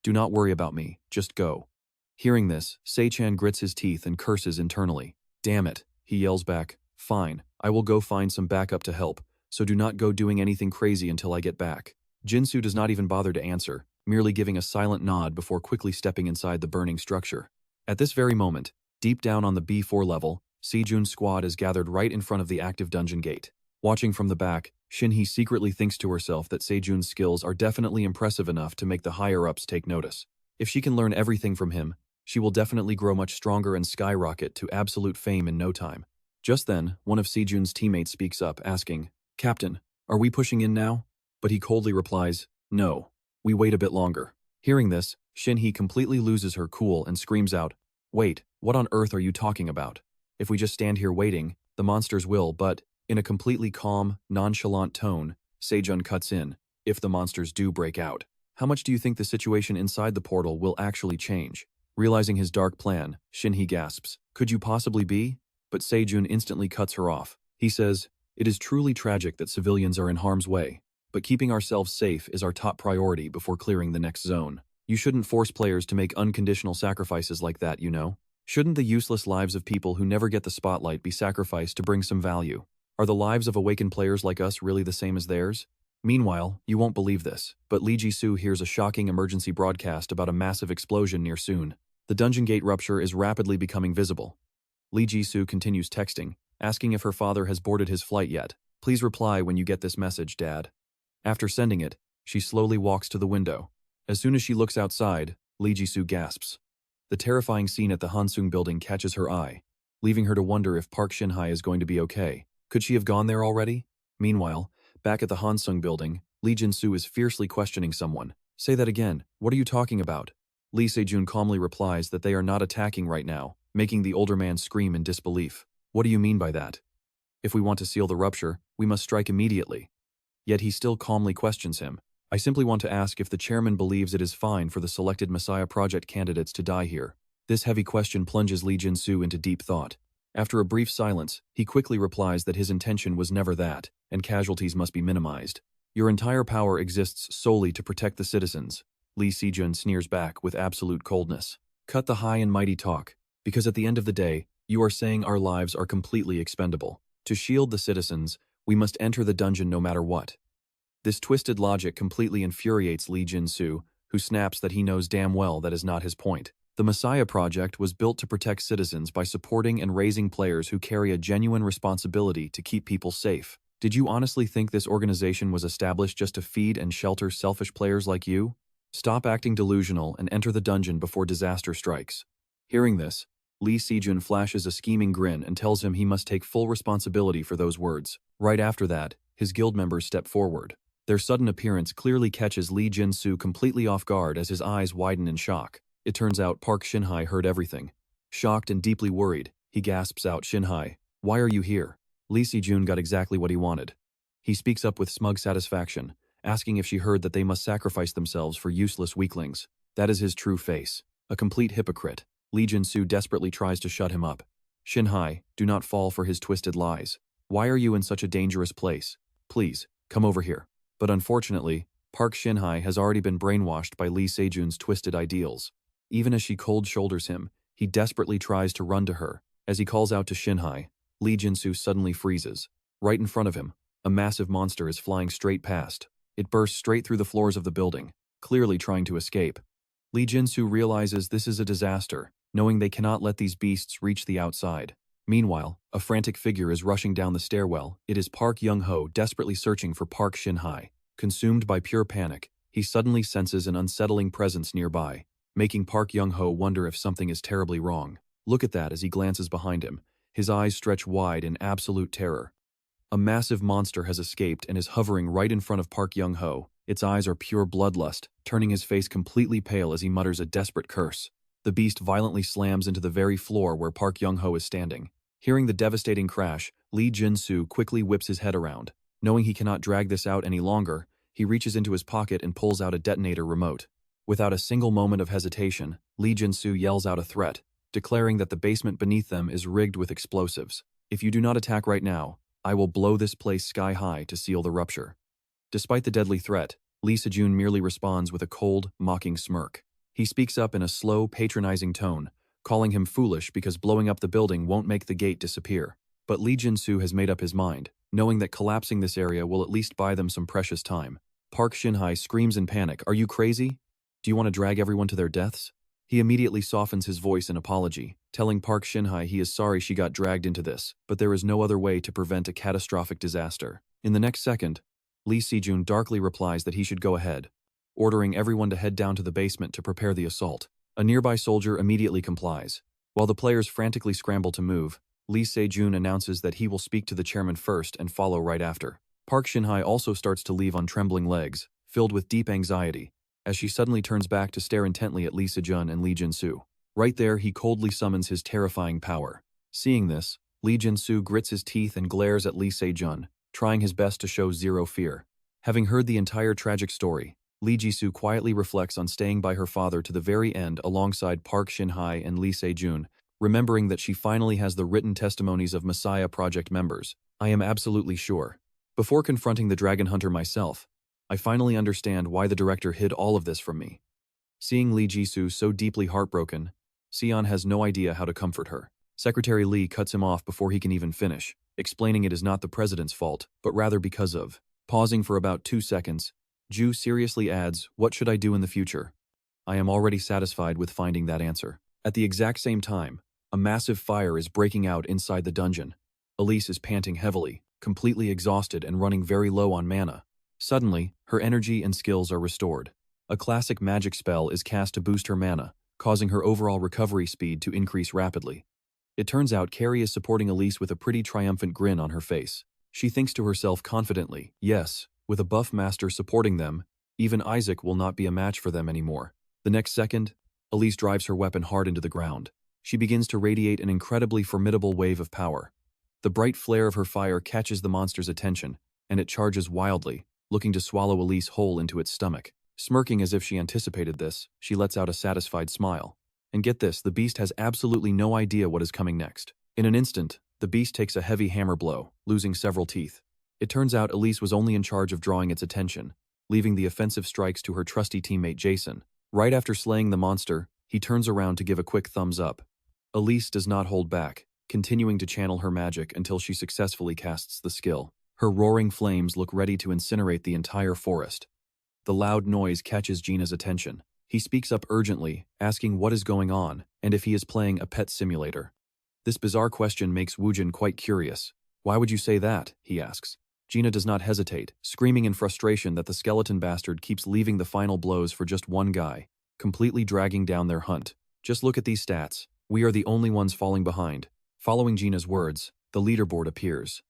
Do not worry about me, just go." Hearing this, Se-chan grits his teeth and curses internally. "Damn it," he yells back, "Fine, I will go find some backup to help, so do not go doing anything crazy until I get back." Jinsu does not even bother to answer, merely giving a silent nod before quickly stepping inside the burning structure. At this very moment, deep down on the B4 level, Se-jun's squad is gathered right in front of the active dungeon gate. Watching from the back, Shin-hye secretly thinks to herself that Se-jun's skills are definitely impressive enough to make the higher-ups take notice. If she can learn everything from him, she will definitely grow much stronger and skyrocket to absolute fame in no time. Just then, one of Se-jun's teammates speaks up, asking, "Captain, are we pushing in now?" But he coldly replies, "No, we wait a bit longer." Hearing this, Shin-hye completely loses her cool and screams out, "Wait, what on earth are you talking about? If we just stand here waiting, the monsters will," but, in a completely calm, nonchalant tone, Se-jun cuts in, "If the monsters do break out, how much do you think the situation inside the portal will actually change?" Realizing his dark plan, Shin-hye gasps, "Could you possibly be?" But Se-jun instantly cuts her off. He says, "It is truly tragic that civilians are in harm's way, but keeping ourselves safe is our top priority before clearing the next zone. You shouldn't force players to make unconditional sacrifices like that, you know? Shouldn't the useless lives of people who never get the spotlight be sacrificed to bring some value? Are the lives of awakened players like us really the same as theirs?" Meanwhile, you won't believe this, but Lee Ji-soo hears a shocking emergency broadcast about a massive explosion near Soon. The dungeon gate rupture is rapidly becoming visible. Lee Ji-soo continues texting, asking if her father has boarded his flight yet. "Please reply when you get this message, Dad." After sending it, she slowly walks to the window. As soon as she looks outside, Lee Ji-soo gasps. The terrifying scene at the Hansung building catches her eye, leaving her to wonder if Park Shin-hye is going to be okay. Could she have gone there already? Meanwhile, back at the Hansung building, Lee Jin-soo is fiercely questioning someone. Say that again. What are you talking about? Lee Se-jun calmly replies that they are not attacking right now, making the older man scream in disbelief. What do you mean by that? If we want to seal the rupture, we must strike immediately. Yet he still calmly questions him. I simply want to ask if the chairman believes it is fine for the selected Messiah Project candidates to die here. This heavy question plunges Lee Jin-soo into deep thought. After a brief silence, he quickly replies that his intention was never that, and casualties must be minimized. Your entire power exists solely to protect the citizens. Lee Se-jun sneers back with absolute coldness. Cut the high and mighty talk, because at the end of the day, you are saying our lives are completely expendable. To shield the citizens, we must enter the dungeon no matter what. This twisted logic completely infuriates Lee Jin-soo, who snaps that he knows damn well that is not his point. The Messiah Project was built to protect citizens by supporting and raising players who carry a genuine responsibility to keep people safe. Did you honestly think this organization was established just to feed and shelter selfish players like you? Stop acting delusional and enter the dungeon before disaster strikes. Hearing this, Lee Se-jun flashes a scheming grin and tells him he must take full responsibility for those words. Right after that, his guild members step forward. Their sudden appearance clearly catches Lee Jin-soo completely off guard as his eyes widen in shock. It turns out Park Shin-hye heard everything. Shocked and deeply worried, he gasps out, "Shin-hye, why are you here?" Lee Se-jun got exactly what he wanted. He speaks up with smug satisfaction, asking if she heard that they must sacrifice themselves for useless weaklings. That is his true face, a complete hypocrite. Lee Jin-soo desperately tries to shut him up. "Shin-hye, do not fall for his twisted lies. Why are you in such a dangerous place? Please, come over here." But unfortunately, Park Shin-hye has already been brainwashed by Lee Se-jun's twisted ideals. Even as she cold shoulders him, he desperately tries to run to her. As he calls out to Shin-hye, Lee Jin-soo suddenly freezes. Right in front of him, a massive monster is flying straight past. It bursts straight through the floors of the building, clearly trying to escape. Lee Jin-soo realizes this is a disaster, knowing they cannot let these beasts reach the outside. Meanwhile, a frantic figure is rushing down the stairwell. It is Park Young-ho desperately searching for Park Shin-hye. Consumed by pure panic, he suddenly senses an unsettling presence nearby, making Park Young-ho wonder if something is terribly wrong. Look at that as he glances behind him. His eyes stretch wide in absolute terror. A massive monster has escaped and is hovering right in front of Park Young-ho. Its eyes are pure bloodlust, turning his face completely pale as he mutters a desperate curse. The beast violently slams into the very floor where Park Young-ho is standing. Hearing the devastating crash, Lee Jin-soo quickly whips his head around. Knowing he cannot drag this out any longer, he reaches into his pocket and pulls out a detonator remote. Without a single moment of hesitation, Lee Jin-soo yells out a threat, declaring that the basement beneath them is rigged with explosives. If you do not attack right now, I will blow this place sky high to seal the rupture. Despite the deadly threat, Lee Se-jun merely responds with a cold, mocking smirk. He speaks up in a slow, patronizing tone, calling him foolish because blowing up the building won't make the gate disappear. But Lee Jin-soo has made up his mind, knowing that collapsing this area will at least buy them some precious time. Park Shin-hye screams in panic, "Are you crazy? Do you want to drag everyone to their deaths?" He immediately softens his voice in apology, telling Park Shin-hye he is sorry she got dragged into this, but there is no other way to prevent a catastrophic disaster. In the next second, Lee Se-jun darkly replies that he should go ahead, ordering everyone to head down to the basement to prepare the assault. A nearby soldier immediately complies. While the players frantically scramble to move, Lee Se-jun announces that he will speak to the chairman first and follow right after. Park Shin-hye also starts to leave on trembling legs, filled with deep anxiety, as she suddenly turns back to stare intently at Lee Se-jun and Lee Jin-soo. Right there, he coldly summons his terrifying power. Seeing this, Lee Jin-soo grits his teeth and glares at Lee Se-jun, trying his best to show zero fear. Having heard the entire tragic story, Lee Ji-soo quietly reflects on staying by her father to the very end alongside Park Shin-hye and Lee Se-jun, remembering that she finally has the written testimonies of Messiah Project members. I am absolutely sure. Before confronting the Dragon Hunter myself, I finally understand why the director hid all of this from me. Seeing Lee Ji-soo so deeply heartbroken, Se-yeon has no idea how to comfort her. Secretary Lee cuts him off before he can even finish, explaining it is not the president's fault, but rather because of. Pausing for about 2 seconds, Ju seriously adds, "What should I do in the future? I am already satisfied with finding that answer." At the exact same time, a massive fire is breaking out inside the dungeon. Elise is panting heavily, completely exhausted and running very low on mana. Suddenly, her energy and skills are restored. A classic magic spell is cast to boost her mana, causing her overall recovery speed to increase rapidly. It turns out Carrie is supporting Elise with a pretty triumphant grin on her face. She thinks to herself confidently, yes, with a buff master supporting them, even Isaac will not be a match for them anymore. The next second, Elise drives her weapon hard into the ground. She begins to radiate an incredibly formidable wave of power. The bright flare of her fire catches the monster's attention, and it charges wildly, looking to swallow Elise whole into its stomach. Smirking as if she anticipated this, she lets out a satisfied smile. And get this, the beast has absolutely no idea what is coming next. In an instant, the beast takes a heavy hammer blow, losing several teeth. It turns out Elise was only in charge of drawing its attention, leaving the offensive strikes to her trusty teammate Jason. Right after slaying the monster, he turns around to give a quick thumbs up. Elise does not hold back, continuing to channel her magic until she successfully casts the skill. Her roaring flames look ready to incinerate the entire forest. The loud noise catches Gina's attention. He speaks up urgently, asking what is going on and if he is playing a pet simulator. This bizarre question makes Woo-jin quite curious. Why would you say that? He asks. Gina does not hesitate, screaming in frustration that the skeleton bastard keeps leaving the final blows for just one guy, completely dragging down their hunt. Just look at these stats. We are the only ones falling behind. Following Gina's words, the leaderboard appears.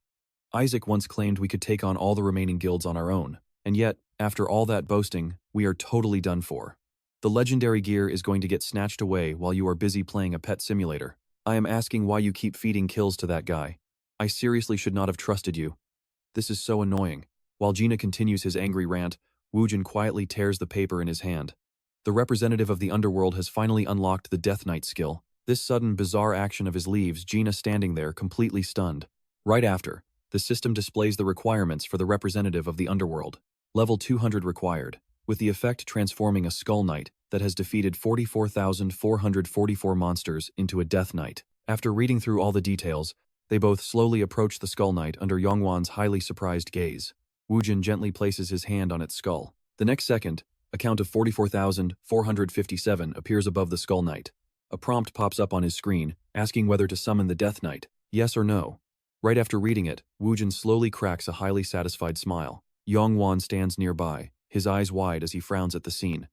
Isaac once claimed we could take on all the remaining guilds on our own, and yet, after all that boasting, we are totally done for. The legendary gear is going to get snatched away while you are busy playing a pet simulator. I am asking why you keep feeding kills to that guy. I seriously should not have trusted you. This is so annoying. While Gina continues his angry rant, Woo-jin quietly tears the paper in his hand. The representative of the Underworld has finally unlocked the Death Knight skill. This sudden, bizarre action of his leaves Gina standing there completely stunned. Right after, the system displays the requirements for the representative of the Underworld. Level 200 required, with the effect transforming a Skull Knight that has defeated 44,444 monsters into a Death Knight. After reading through all the details, they both slowly approach the Skull Knight under Yongwan's highly surprised gaze. Woo-jin gently places his hand on its skull. The next second, a count of 44,457 appears above the Skull Knight. A prompt pops up on his screen, asking whether to summon the Death Knight, yes or no. Right after reading it, Woo-jin slowly cracks a highly satisfied smile. Yongwan stands nearby, his eyes wide as he frowns at the scene.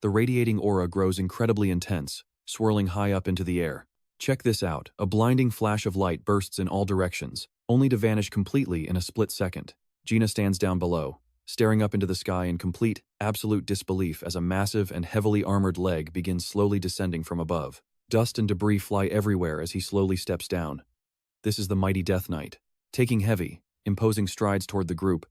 The radiating aura grows incredibly intense, swirling high up into the air. Check this out, a blinding flash of light bursts in all directions, only to vanish completely in a split second. Gina stands down below, staring up into the sky in complete, absolute disbelief as a massive and heavily armored leg begins slowly descending from above. Dust and debris fly everywhere as he slowly steps down. This is the mighty Death Knight. Taking heavy, imposing strides toward the group,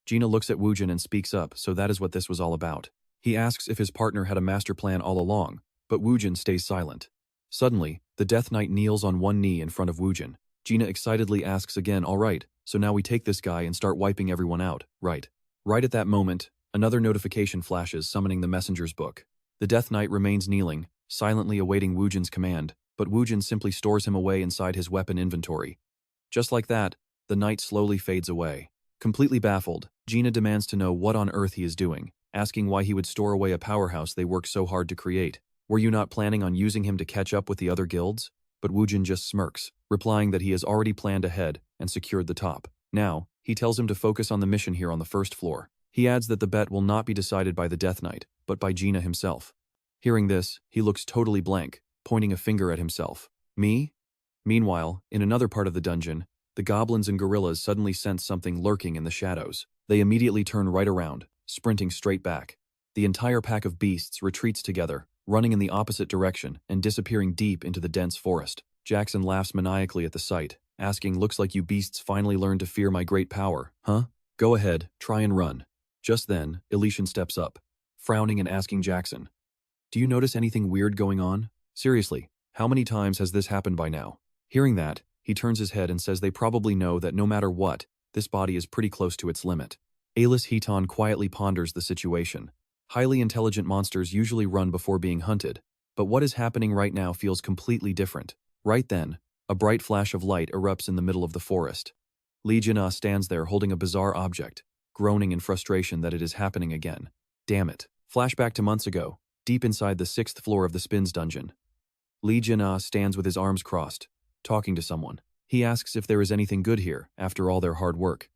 Gina looks at Woo-jin and speaks up, so that is what this was all about. He asks if his partner had a master plan all along, but Woo-jin stays silent. Suddenly, the Death Knight kneels on one knee in front of Woo-jin. Gina excitedly asks again, all right, so now we take this guy and start wiping everyone out, right? Right at that moment, another notification flashes summoning the messenger's book. The Death Knight remains kneeling, silently awaiting Woo-jin's command, but Woo-jin simply stores him away inside his weapon inventory. Just like that, the knight slowly fades away. Completely baffled, Gina demands to know what on earth he is doing, asking why he would store away a powerhouse they worked so hard to create. Were you not planning on using him to catch up with the other guilds? But Woo-jin just smirks, replying that he has already planned ahead and secured the top. Now, he tells him to focus on the mission here on the first floor. He adds that the bet will not be decided by the Death Knight, but by Gina himself. Hearing this, he looks totally blank, pointing a finger at himself. Me? Meanwhile, in another part of the dungeon, the goblins and gorillas suddenly sense something lurking in the shadows. They immediately turn right around, sprinting straight back. The entire pack of beasts retreats together, running in the opposite direction and disappearing deep into the dense forest. Jackson laughs maniacally at the sight, asking, looks like you beasts finally learned to fear my great power, huh? Go ahead, try and run. Just then, Elysian steps up, frowning and asking Jackson, do you notice anything weird going on? Seriously, how many times has this happened by now? Hearing that, he turns his head and says they probably know that no matter what, this body is pretty close to its limit. Alis Heaton quietly ponders the situation. Highly intelligent monsters usually run before being hunted, but what is happening right now feels completely different. Right then, a bright flash of light erupts in the middle of the forest. Lee Jin-ah stands there holding a bizarre object, groaning in frustration that it is happening again. Damn it. Flashback to months ago, deep inside the 6th floor of the Spins dungeon. Lee Jin-ah stands with his arms crossed, talking to someone. He asks if there is anything good here, after all their hard work.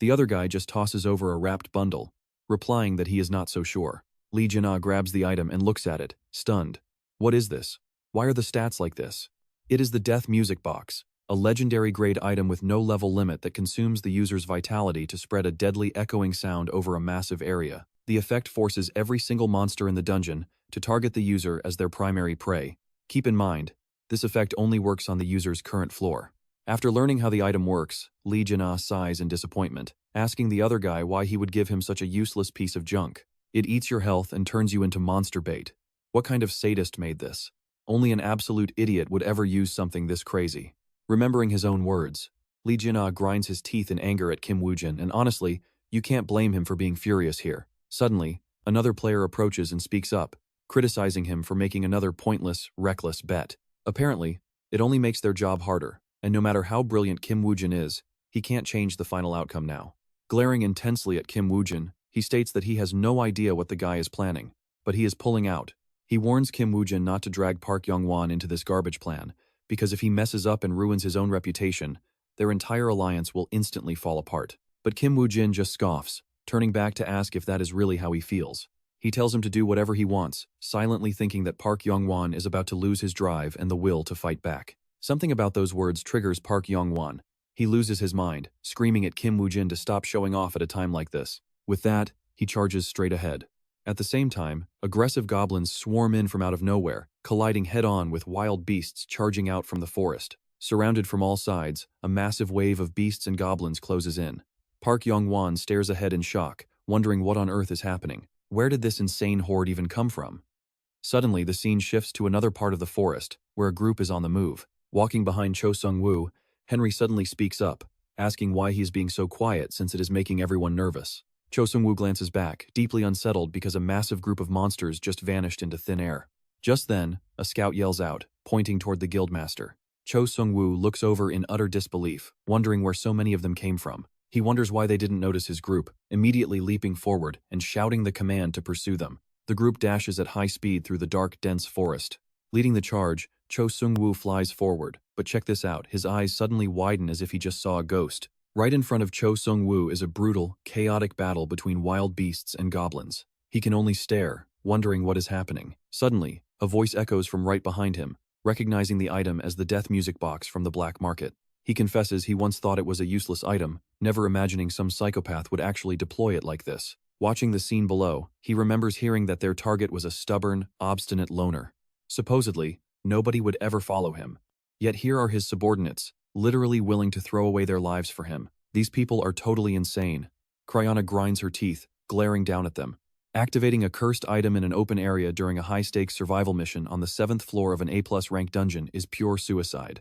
The other guy just tosses over a wrapped bundle, replying that he is not so sure. Lee Jin-ah grabs the item and looks at it, stunned. What is this? Why are the stats like this? It is the Death Music Box, a legendary grade item with no level limit that consumes the user's vitality to spread a deadly echoing sound over a massive area. The effect forces every single monster in the dungeon to target the user as their primary prey. Keep in mind, this effect only works on the user's current floor. After learning how the item works, Lee Jin-ah sighs in disappointment, asking the other guy why he would give him such a useless piece of junk. It eats your health and turns you into monster bait. What kind of sadist made this? Only an absolute idiot would ever use something this crazy. Remembering his own words, Lee Jin-ah grinds his teeth in anger at Kim Woo-jin, and honestly, you can't blame him for being furious here. Suddenly, another player approaches and speaks up, criticizing him for making another pointless, reckless bet. Apparently, it only makes their job harder, and no matter how brilliant Kim Woo-jin is, he can't change the final outcome now. Glaring intensely at Kim Woo-jin, he states that he has no idea what the guy is planning, but he is pulling out. He warns Kim Woo-jin not to drag Park Young-won into this garbage plan, because if he messes up and ruins his own reputation, their entire alliance will instantly fall apart. But Kim Woo-jin just scoffs, turning back to ask if that is really how he feels. He tells him to do whatever he wants, silently thinking that Park Young-won is about to lose his drive and the will to fight back. Something about those words triggers Park Young-won. He loses his mind, screaming at Kim Woo-jin to stop showing off at a time like this. With that, he charges straight ahead. At the same time, aggressive goblins swarm in from out of nowhere, colliding head-on with wild beasts charging out from the forest. Surrounded from all sides, a massive wave of beasts and goblins closes in. Park Young-won stares ahead in shock, wondering what on earth is happening. Where did this insane horde even come from? Suddenly, the scene shifts to another part of the forest, where a group is on the move. Walking behind Cho Sung-woo, Henry suddenly speaks up, asking why he is being so quiet since it is making everyone nervous. Cho Sung-woo glances back, deeply unsettled because a massive group of monsters just vanished into thin air. Just then, a scout yells out, pointing toward the guildmaster. Cho Sung-woo looks over in utter disbelief, wondering where so many of them came from. He wonders why they didn't notice his group, immediately leaping forward and shouting the command to pursue them. The group dashes at high speed through the dark, dense forest. Leading the charge, Cho Sung-woo flies forward, but check this out, his eyes suddenly widen as if he just saw a ghost. Right in front of Cho Sung-woo is a brutal, chaotic battle between wild beasts and goblins. He can only stare, wondering what is happening. Suddenly, a voice echoes from right behind him, recognizing the item as the Death Music Box from the black market. He confesses he once thought it was a useless item, never imagining some psychopath would actually deploy it like this. Watching the scene below, he remembers hearing that their target was a stubborn, obstinate loner. Supposedly, nobody would ever follow him. Yet here are his subordinates, literally willing to throw away their lives for him. These people are totally insane. Cryana grinds her teeth, glaring down at them. Activating a cursed item in an open area during a high-stakes survival mission on the 7th floor of an A+ rank dungeon is pure suicide.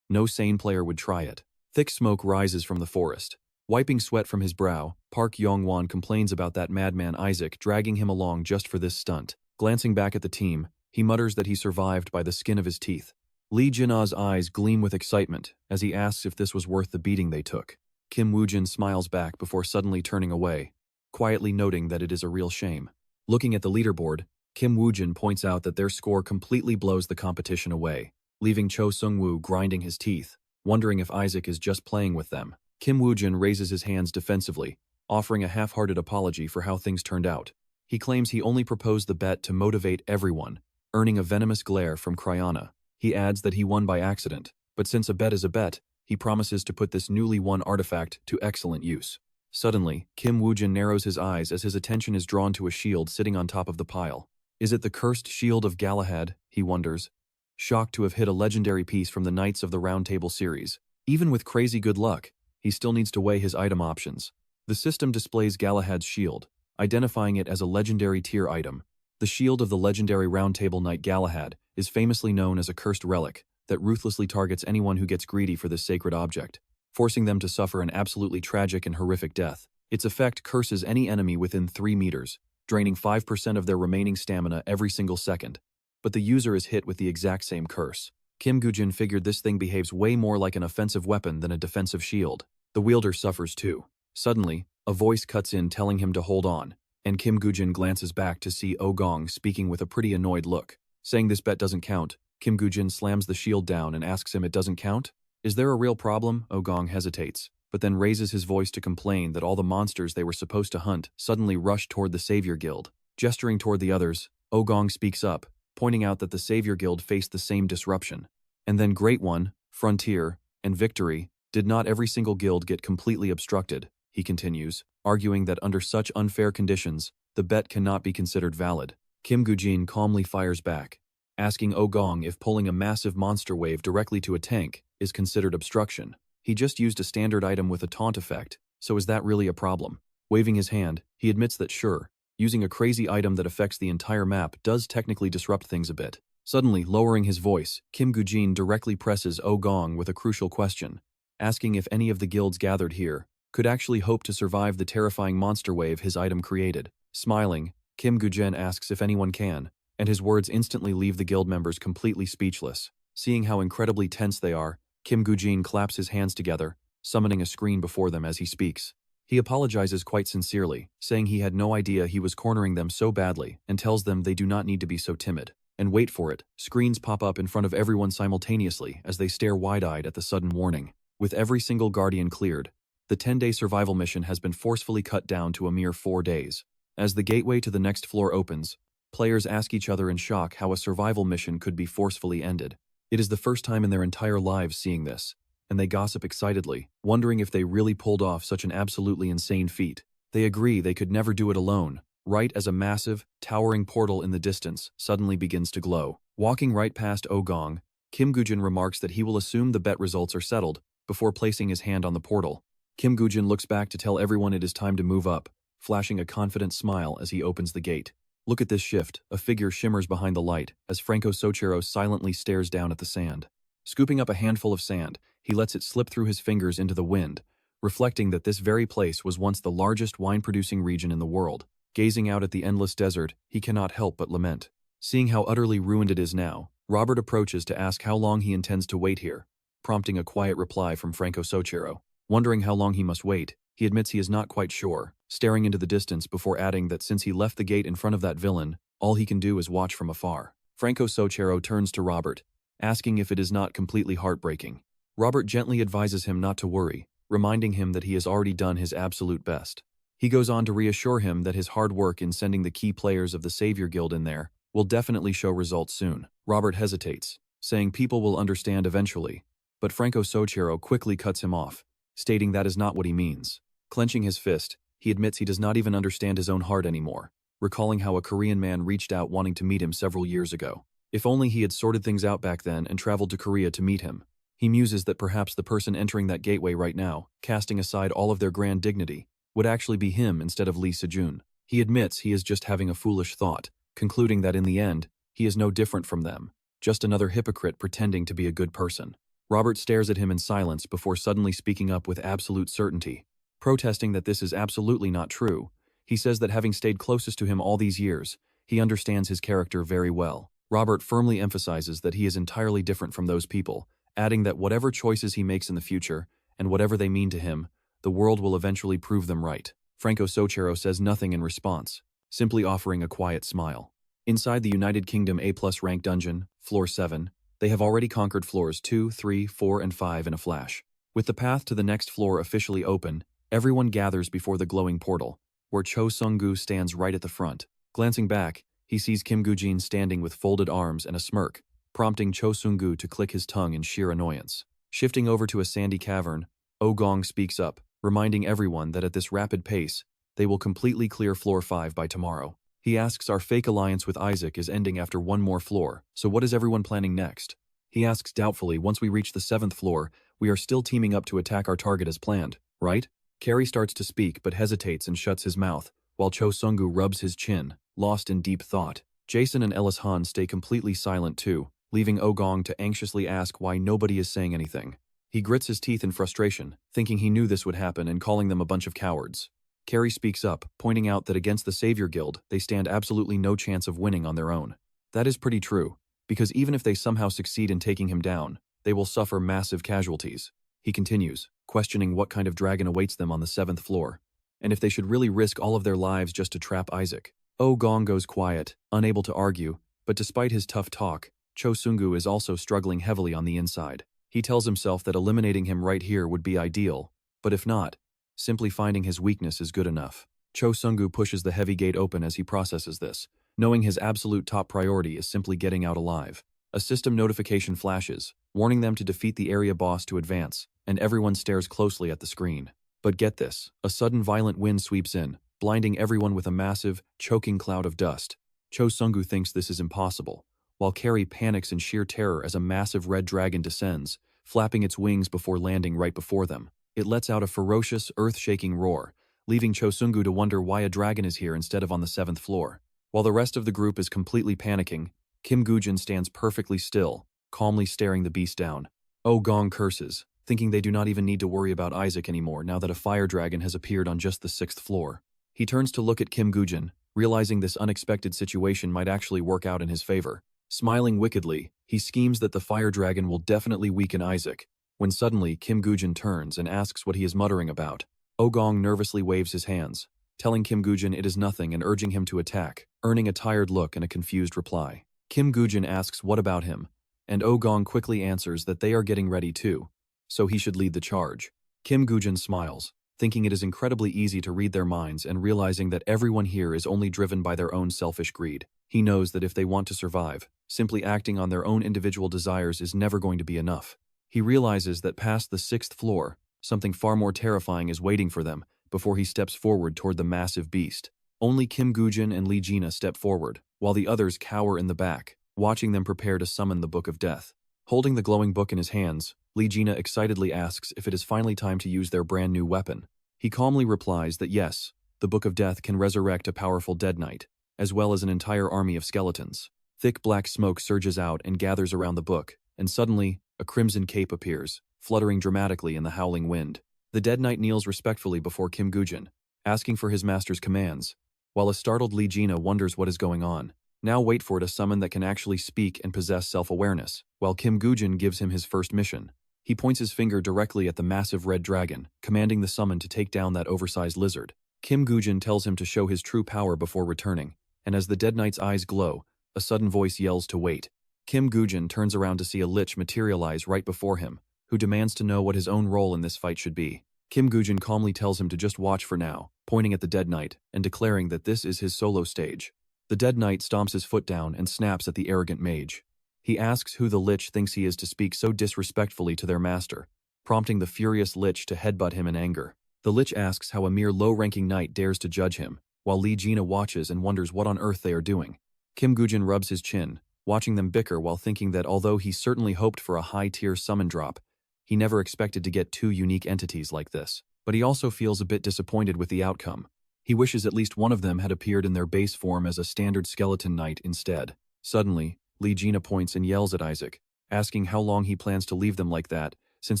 No sane player would try it. Thick smoke rises from the forest. Wiping sweat from his brow, Park Young-won complains about that madman Isaac dragging him along just for this stunt. Glancing back at the team, he mutters that he survived by the skin of his teeth. Lee Jin-ah's eyes gleam with excitement as he asks if this was worth the beating they took. Kim Woo-jin smiles back before suddenly turning away, quietly noting that it is a real shame. Looking at the leaderboard, Kim Woo-jin points out that their score completely blows the competition away, leaving Cho Sung-woo grinding his teeth, wondering if Isaac is just playing with them. Kim Woo-jin raises his hands defensively, offering a half-hearted apology for how things turned out. He claims he only proposed the bet to motivate everyone, earning a venomous glare from Cryana. He adds that he won by accident, but since a bet is a bet, he promises to put this newly won artifact to excellent use. Suddenly, Kim Woo-jin narrows his eyes as his attention is drawn to a shield sitting on top of the pile. Is it the cursed shield of Galahad, he wonders, shocked to have hit a legendary piece from the Knights of the Round Table series. Even with crazy good luck, he still needs to weigh his item options. The system displays Galahad's shield, identifying it as a legendary tier item. The shield of the legendary Round Table Knight Galahad is famously known as a cursed relic that ruthlessly targets anyone who gets greedy for this sacred object, forcing them to suffer an absolutely tragic and horrific death. Its effect curses any enemy within 3 meters, draining 5% of their remaining stamina every single second. But the user is hit with the exact same curse. Kim Woo-jin figured this thing behaves way more like an offensive weapon than a defensive shield. The wielder suffers too. Suddenly, a voice cuts in telling him to hold on, and Kim Woo-jin glances back to see Oh-gong speaking with a pretty annoyed look. Saying this bet doesn't count, Kim Woo-jin slams the shield down and asks him it doesn't count? Is there a real problem? Oh-gong hesitates, but then raises his voice to complain that all the monsters they were supposed to hunt suddenly rush toward the Savior Guild. Gesturing toward the others, Ogong speaks up, pointing out that the Savior Guild faced the same disruption. And then Great One, Frontier, and Victory, did not every single guild get completely obstructed, he continues, arguing that under such unfair conditions, the bet cannot be considered valid. Kim Woo-jin calmly fires back, asking Ogong if pulling a massive monster wave directly to a tank is considered obstruction. He just used a standard item with a taunt effect, so is that really a problem? Waving his hand, he admits that sure, using a crazy item that affects the entire map does technically disrupt things a bit. Suddenly, lowering his voice, Kim Woo-jin directly presses Ogong with a crucial question, asking if any of the guilds gathered here could actually hope to survive the terrifying monster wave his item created. Smiling, Kim Woo-jin asks if anyone can, and his words instantly leave the guild members completely speechless. Seeing how incredibly tense they are, Kim Woo-jin claps his hands together, summoning a screen before them as he speaks. He apologizes quite sincerely, saying he had no idea he was cornering them so badly, and tells them they do not need to be so timid. And wait for it, screens pop up in front of everyone simultaneously as they stare wide-eyed at the sudden warning. With every single guardian cleared, the 10-day survival mission has been forcefully cut down to a mere 4 days. As the gateway to the next floor opens, players ask each other in shock how a survival mission could be forcefully ended. It is the first time in their entire lives seeing this, and they gossip excitedly, wondering if they really pulled off such an absolutely insane feat. They agree they could never do it alone, right as a massive, towering portal in the distance suddenly begins to glow. Walking right past Ogong, Kim Woo-jin remarks that he will assume the bet results are settled before placing his hand on the portal. Kim Woo-jin looks back to tell everyone it is time to move up, flashing a confident smile as he opens the gate. Look at this shift, a figure shimmers behind the light as Franco Sochero silently stares down at the sand. Scooping up a handful of sand, he lets it slip through his fingers into the wind, reflecting that this very place was once the largest wine-producing region in the world. Gazing out at the endless desert, he cannot help but lament. Seeing how utterly ruined it is now, Robert approaches to ask how long he intends to wait here, prompting a quiet reply from Franco Sochero. Wondering how long he must wait, he admits he is not quite sure, staring into the distance before adding that since he left the gate in front of that villain, all he can do is watch from afar. Franco Sochero turns to Robert, asking if it is not completely heartbreaking. Robert gently advises him not to worry, reminding him that he has already done his absolute best. He goes on to reassure him that his hard work in sending the key players of the Savior Guild in there will definitely show results soon. Robert hesitates, saying people will understand eventually, but Franco Sochero quickly cuts him off, stating that is not what he means. Clenching his fist, he admits he does not even understand his own heart anymore, recalling how a Korean man reached out wanting to meet him several years ago. If only he had sorted things out back then and traveled to Korea to meet him. He muses that perhaps the person entering that gateway right now, casting aside all of their grand dignity, would actually be him instead of Se-jun. He admits he is just having a foolish thought, concluding that in the end, he is no different from them, just another hypocrite pretending to be a good person. Robert stares at him in silence before suddenly speaking up with absolute certainty. Protesting that this is absolutely not true, he says that having stayed closest to him all these years, he understands his character very well. Robert firmly emphasizes that he is entirely different from those people, adding that whatever choices he makes in the future, and whatever they mean to him, the world will eventually prove them right. Franco Sochero says nothing in response, simply offering a quiet smile. Inside the United Kingdom A+ rank dungeon, Floor 7, they have already conquered floors 2, 3, 4, and 5 in a flash. With the path to the next floor officially open, everyone gathers before the glowing portal, where Cho Sung-gu stands right at the front. Glancing back, he sees Kim Woo-jin standing with folded arms and a smirk, prompting Cho Sung-gu to click his tongue in sheer annoyance. Shifting over to a sandy cavern, Ogong speaks up, reminding everyone that at this rapid pace, they will completely clear floor 5 by tomorrow. He asks our fake alliance with Isaac is ending after one more floor, so what is everyone planning next? He asks doubtfully, once we reach the 7th floor, we are still teaming up to attack our target as planned, right? Carrie starts to speak but hesitates and shuts his mouth, while Cho Sung-gu rubs his chin, lost in deep thought. Jason and Ellis Han stay completely silent too, leaving Ogong to anxiously ask why nobody is saying anything. He grits his teeth in frustration, thinking he knew this would happen and calling them a bunch of cowards. Carrie speaks up, pointing out that against the Savior Guild, they stand absolutely no chance of winning on their own. That is pretty true, because even if they somehow succeed in taking him down, they will suffer massive casualties. He continues, questioning what kind of dragon awaits them on the 7th floor, and if they should really risk all of their lives just to trap Isaac. Ogong goes quiet, unable to argue, but despite his tough talk, Cho Sung-gu is also struggling heavily on the inside. He tells himself that eliminating him right here would be ideal, but if not, simply finding his weakness is good enough. Cho Sung-gu pushes the heavy gate open as he processes this, knowing his absolute top priority is simply getting out alive. A system notification flashes, warning them to defeat the area boss to advance, and everyone stares closely at the screen. But get this, a sudden violent wind sweeps in, blinding everyone with a massive, choking cloud of dust. Cho Sung-gu thinks this is impossible, while Carrie panics in sheer terror as a massive red dragon descends, flapping its wings before landing right before them. It lets out a ferocious, earth-shaking roar, leaving Cho Sung-gu to wonder why a dragon is here instead of on the 7th floor. While the rest of the group is completely panicking, Kim Woo-jin stands perfectly still, calmly staring the beast down. Oh Gong curses, thinking they do not even need to worry about Isaac anymore now that a fire dragon has appeared on just the 6th floor. He turns to look at Kim Woo-jin, realizing this unexpected situation might actually work out in his favor. Smiling wickedly, he schemes that the fire dragon will definitely weaken Isaac, when suddenly Kim Woo-jin turns and asks what he is muttering about. Oh Gong nervously waves his hands, telling Kim Woo-jin it is nothing and urging him to attack, earning a tired look and a confused reply. Kim Woo-jin asks what about him, and Oh Gong quickly answers that they are getting ready too, so he should lead the charge. Kim Woo-jin smiles, thinking it is incredibly easy to read their minds and realizing that everyone here is only driven by their own selfish greed. He knows that if they want to survive, simply acting on their own individual desires is never going to be enough. He realizes that past the 6th floor, something far more terrifying is waiting for them before he steps forward toward the massive beast. Only Kim Woo-jin and Lee Jina step forward, while the others cower in the back, watching them prepare to summon the Book of Death. Holding the glowing book in his hands, Lee Jina excitedly asks if it is finally time to use their brand new weapon. He calmly replies that yes, the Book of Death can resurrect a powerful dead knight, as well as an entire army of skeletons. Thick black smoke surges out and gathers around the book, and suddenly, a crimson cape appears, fluttering dramatically in the howling wind. The dead knight kneels respectfully before Kim Woo-jin, asking for his master's commands, while a startled Lee Jina wonders what is going on. Now wait for it, a summon that can actually speak and possess self-awareness, while Kim Woo-jin gives him his first mission. He points his finger directly at the massive red dragon, commanding the summon to take down that oversized lizard. Kim Woo-jin tells him to show his true power before returning, and as the dead knight's eyes glow, a sudden voice yells to wait. Kim Woo-jin turns around to see a lich materialize right before him, who demands to know what his own role in this fight should be. Kim Woo-jin calmly tells him to just watch for now, pointing at the dead knight and declaring that this is his solo stage. The dead knight stomps his foot down and snaps at the arrogant mage. He asks who the lich thinks he is to speak so disrespectfully to their master, prompting the furious lich to headbutt him in anger. The lich asks how a mere low-ranking knight dares to judge him, while Lee Jina watches and wonders what on earth they are doing. Kim Woo-jin rubs his chin, watching them bicker while thinking that although he certainly hoped for a high-tier summon drop, he never expected to get two unique entities like this. But he also feels a bit disappointed with the outcome. He wishes at least one of them had appeared in their base form as a standard skeleton knight instead. Suddenly, Lee Jina points and yells at Isaac, asking how long he plans to leave them like that, since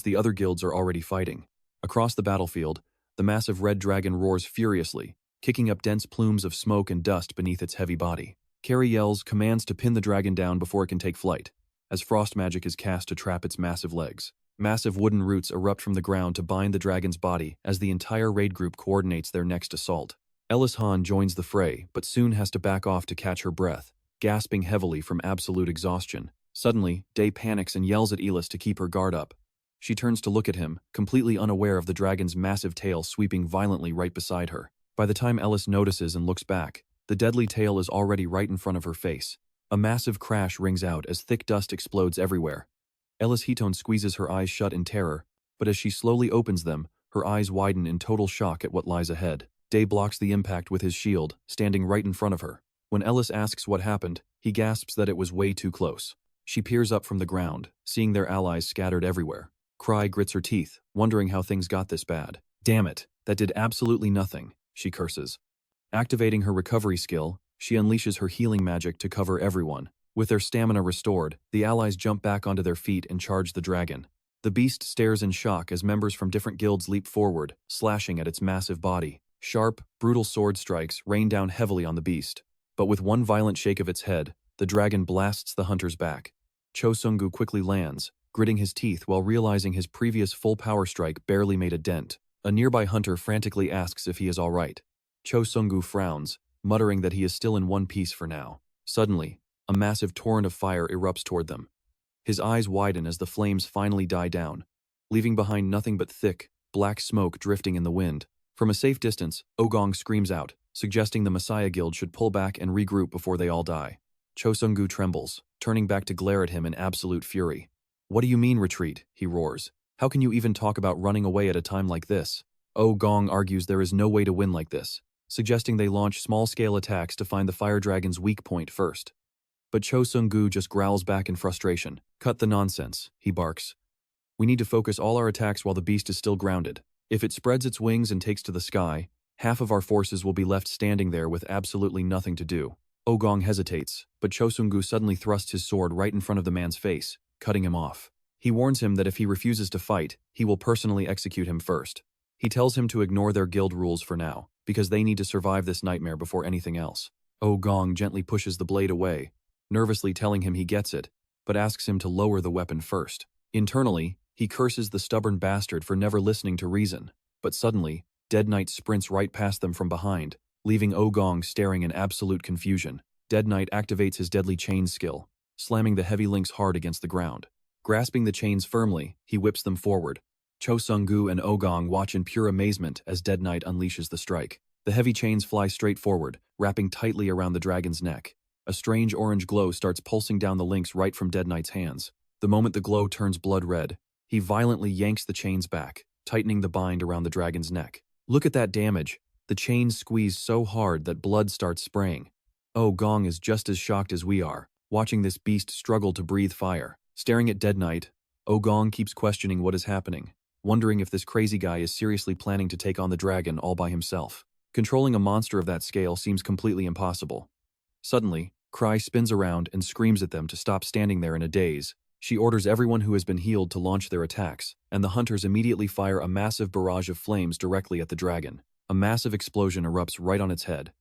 the other guilds are already fighting. Across the battlefield, the massive red dragon roars furiously, kicking up dense plumes of smoke and dust beneath its heavy body. Carrie yells commands to pin the dragon down before it can take flight, as frost magic is cast to trap its massive legs. Massive wooden roots erupt from the ground to bind the dragon's body as the entire raid group coordinates their next assault. Ellis Han joins the fray, but soon has to back off to catch her breath, gasping heavily from absolute exhaustion. Suddenly, Day panics and yells at Elis to keep her guard up. She turns to look at him, completely unaware of the dragon's massive tail sweeping violently right beside her. By the time Ellis notices and looks back, the deadly tail is already right in front of her face. A massive crash rings out as thick dust explodes everywhere. Ellis Heaton squeezes her eyes shut in terror, but as she slowly opens them, her eyes widen in total shock at what lies ahead. Day blocks the impact with his shield, standing right in front of her. When Ellis asks what happened, he gasps that it was way too close. She peers up from the ground, seeing their allies scattered everywhere. Cry grits her teeth, wondering how things got this bad. Damn it, that did absolutely nothing, she curses. Activating her recovery skill, she unleashes her healing magic to cover everyone. With their stamina restored, the allies jump back onto their feet and charge the dragon. The beast stares in shock as members from different guilds leap forward, slashing at its massive body. Sharp, brutal sword strikes rain down heavily on the beast. But with one violent shake of its head, the dragon blasts the hunters back. Cho Sung-gu quickly lands, gritting his teeth while realizing his previous full power strike barely made a dent. A nearby hunter frantically asks if he is alright. Cho Sung-gu frowns, muttering that he is still in one piece for now. Suddenly, a massive torrent of fire erupts toward them. His eyes widen as the flames finally die down, leaving behind nothing but thick, black smoke drifting in the wind. From a safe distance, Ogong screams out, suggesting the Messiah Guild should pull back and regroup before they all die. Cho Sung-gu trembles, turning back to glare at him in absolute fury. "What do you mean retreat?" he roars. "How can you even talk about running away at a time like this?" Ogong argues there is no way to win like this, suggesting they launch small-scale attacks to find the fire dragon's weak point first. But Cho Sung-gu just growls back in frustration. "Cut the nonsense," he barks. "We need to focus all our attacks while the beast is still grounded. If it spreads its wings and takes to the sky, half of our forces will be left standing there with absolutely nothing to do." Ogong hesitates, but Cho Sung-gu suddenly thrusts his sword right in front of the man's face, cutting him off. He warns him that if he refuses to fight, he will personally execute him first. He tells him to ignore their guild rules for now, because they need to survive this nightmare before anything else. Ogong gently pushes the blade away, nervously telling him he gets it, but asks him to lower the weapon first. Internally, he curses the stubborn bastard for never listening to reason, but suddenly, Dead Knight sprints right past them from behind, leaving Ogong staring in absolute confusion. Dead Knight activates his deadly chains skill, slamming the heavy links hard against the ground. Grasping the chains firmly, he whips them forward. Cho Sung-gu and Ogong watch in pure amazement as Dead Knight unleashes the strike. The heavy chains fly straight forward, wrapping tightly around the dragon's neck. A strange orange glow starts pulsing down the links right from Dead Knight's hands. The moment the glow turns blood red, he violently yanks the chains back, tightening the bind around the dragon's neck. Look at that damage. The chains squeeze so hard that blood starts spraying. Ogong is just as shocked as we are, watching this beast struggle to breathe fire. Staring at Dead Knight, Ogong keeps questioning what is happening, wondering if this crazy guy is seriously planning to take on the dragon all by himself. Controlling a monster of that scale seems completely impossible. Suddenly, Cry spins around and screams at them to stop standing there in a daze. She orders everyone who has been healed to launch their attacks, and the hunters immediately fire a massive barrage of flames directly at the dragon. A massive explosion erupts right on its head.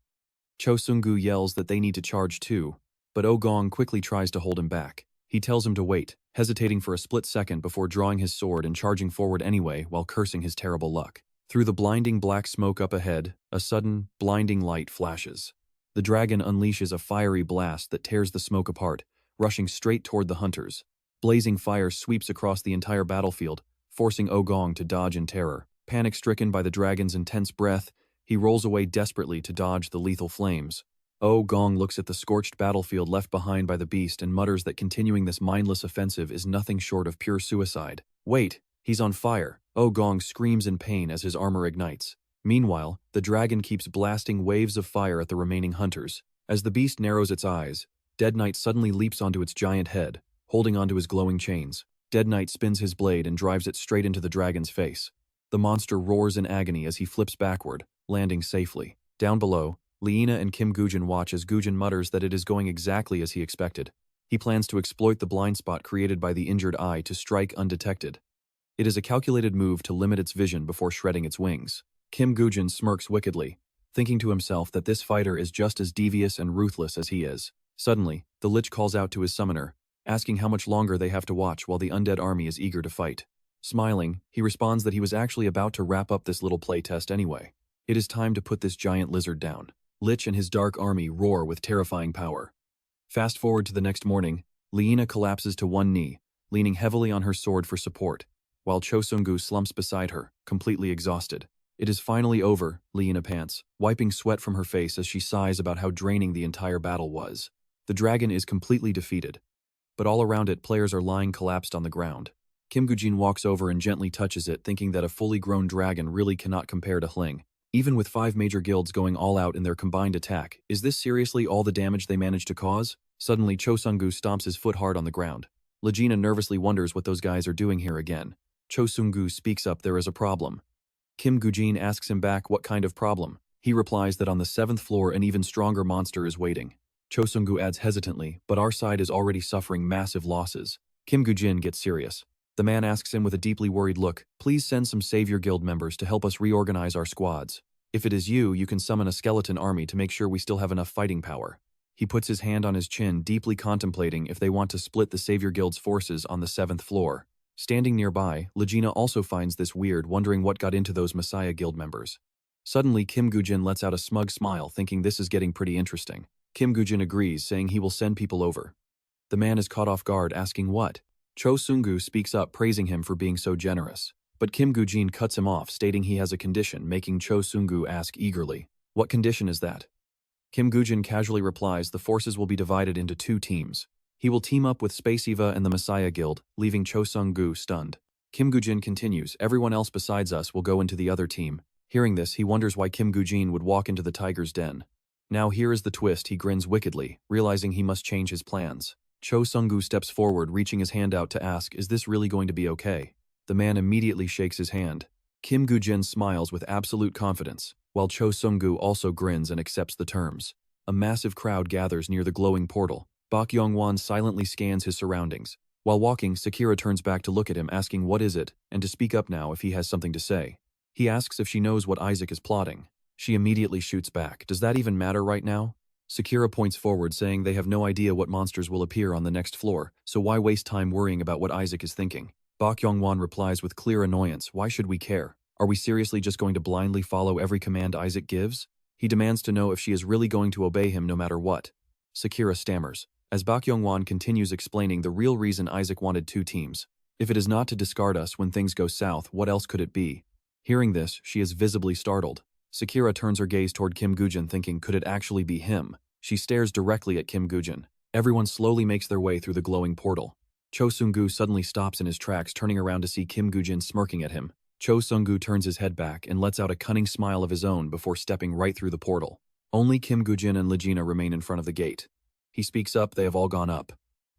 Cho Sung-gu yells that they need to charge too, but Ogong quickly tries to hold him back. He tells him to wait, hesitating for a split second before drawing his sword and charging forward anyway while cursing his terrible luck. Through the blinding black smoke up ahead, a sudden, blinding light flashes. The dragon unleashes a fiery blast that tears the smoke apart, rushing straight toward the hunters. Blazing fire sweeps across the entire battlefield, forcing Ogong to dodge in terror. Panic-stricken by the dragon's intense breath, he rolls away desperately to dodge the lethal flames. Ogong looks at the scorched battlefield left behind by the beast and mutters that continuing this mindless offensive is nothing short of pure suicide. Wait, he's on fire. Ogong screams in pain as his armor ignites. Meanwhile, the dragon keeps blasting waves of fire at the remaining hunters. As the beast narrows its eyes, Dead Knight suddenly leaps onto its giant head, holding onto his glowing chains. Dead Knight spins his blade and drives it straight into the dragon's face. The monster roars in agony as he flips backward, landing safely. Down below, Leena and Kim Gujin watch as Gujin mutters that it is going exactly as he expected. He plans to exploit the blind spot created by the injured eye to strike undetected. It is a calculated move to limit its vision before shredding its wings. Kim Gujin smirks wickedly, thinking to himself that this fighter is just as devious and ruthless as he is. Suddenly, the Lich calls out to his summoner, asking how much longer they have to watch while the undead army is eager to fight. Smiling, he responds that he was actually about to wrap up this little playtest anyway. It is time to put this giant lizard down. Lich and his dark army roar with terrifying power. Fast forward to the next morning, Leena collapses to one knee, leaning heavily on her sword for support, while Cho Sung-gu slumps beside her, completely exhausted. It is finally over, Leena pants, wiping sweat from her face as she sighs about how draining the entire battle was. The dragon is completely defeated, but all around it players are lying collapsed on the ground. Kim Gujin walks over and gently touches it, thinking that a fully grown dragon really cannot compare to Hling. Even with 5 major guilds going all out in their combined attack, is this seriously all the damage they managed to cause? Suddenly, Cho Sung-gu stomps his foot hard on the ground. Legina nervously wonders what those guys are doing here again. Cho Sung-gu speaks up there is a problem. Kim Gujin asks him back what kind of problem. He replies that on the 7th floor an even stronger monster is waiting. Cho Sung-gu adds hesitantly, but our side is already suffering massive losses. Kim Gujin gets serious. The man asks him with a deeply worried look, please send some Savior Guild members to help us reorganize our squads. If it is you, you can summon a skeleton army to make sure we still have enough fighting power. He puts his hand on his chin, deeply contemplating if they want to split the Savior Guild's forces on the 7th floor. Standing nearby, Legina also finds this weird, wondering what got into those Messiah Guild members. Suddenly, Kim Gujin lets out a smug smile, thinking this is getting pretty interesting. Kim Gujin agrees, saying he will send people over. The man is caught off guard, asking what? Cho Sung-gu speaks up, praising him for being so generous. But Kim Gu-jin cuts him off, stating he has a condition, making Cho Sung-gu ask eagerly, "What condition is that?" Kim Gu-jin casually replies the forces will be divided into 2 teams. He will team up with Space Eva and the Messiah Guild, leaving Cho Sung-gu stunned. Kim Gu-jin continues, "Everyone else besides us will go into the other team." Hearing this, he wonders why Kim Gu-jin would walk into the tiger's den. Now here is the twist, he grins wickedly, realizing he must change his plans. Cho Sung-gu steps forward, reaching his hand out to ask, "Is this really going to be okay?" The man immediately shakes his hand. Kim Gu-jin smiles with absolute confidence, while Cho Sung-gu also grins and accepts the terms. A massive crowd gathers near the glowing portal. Bak Yong-won silently scans his surroundings. While walking, Sakura turns back to look at him, asking what is it, and to speak up now if he has something to say. He asks if she knows what Isaac is plotting. She immediately shoots back, "Does that even matter right now?" Sakura points forward, saying they have no idea what monsters will appear on the next floor, so why waste time worrying about what Isaac is thinking? Bak Yong-won replies with clear annoyance, "Why should we care? Are we seriously just going to blindly follow every command Isaac gives?" He demands to know if she is really going to obey him no matter what. Sakura stammers, as Bak Yong-won continues explaining the real reason Isaac wanted 2 teams. "If it is not to discard us when things go south, what else could it be?" Hearing this, she is visibly startled. Sakura turns her gaze toward Kim Gu-jin, thinking, could it actually be him? She stares directly at Kim Gu-jin. Everyone slowly makes their way through the glowing portal. Cho Sung-gu suddenly stops in his tracks, turning around to see Kim Gu-jin smirking at him. Cho Sung-gu turns his head back and lets out a cunning smile of his own before stepping right through the portal. Only Kim Gu-jin and Legina remain in front of the gate. He speaks up, "They have all gone up."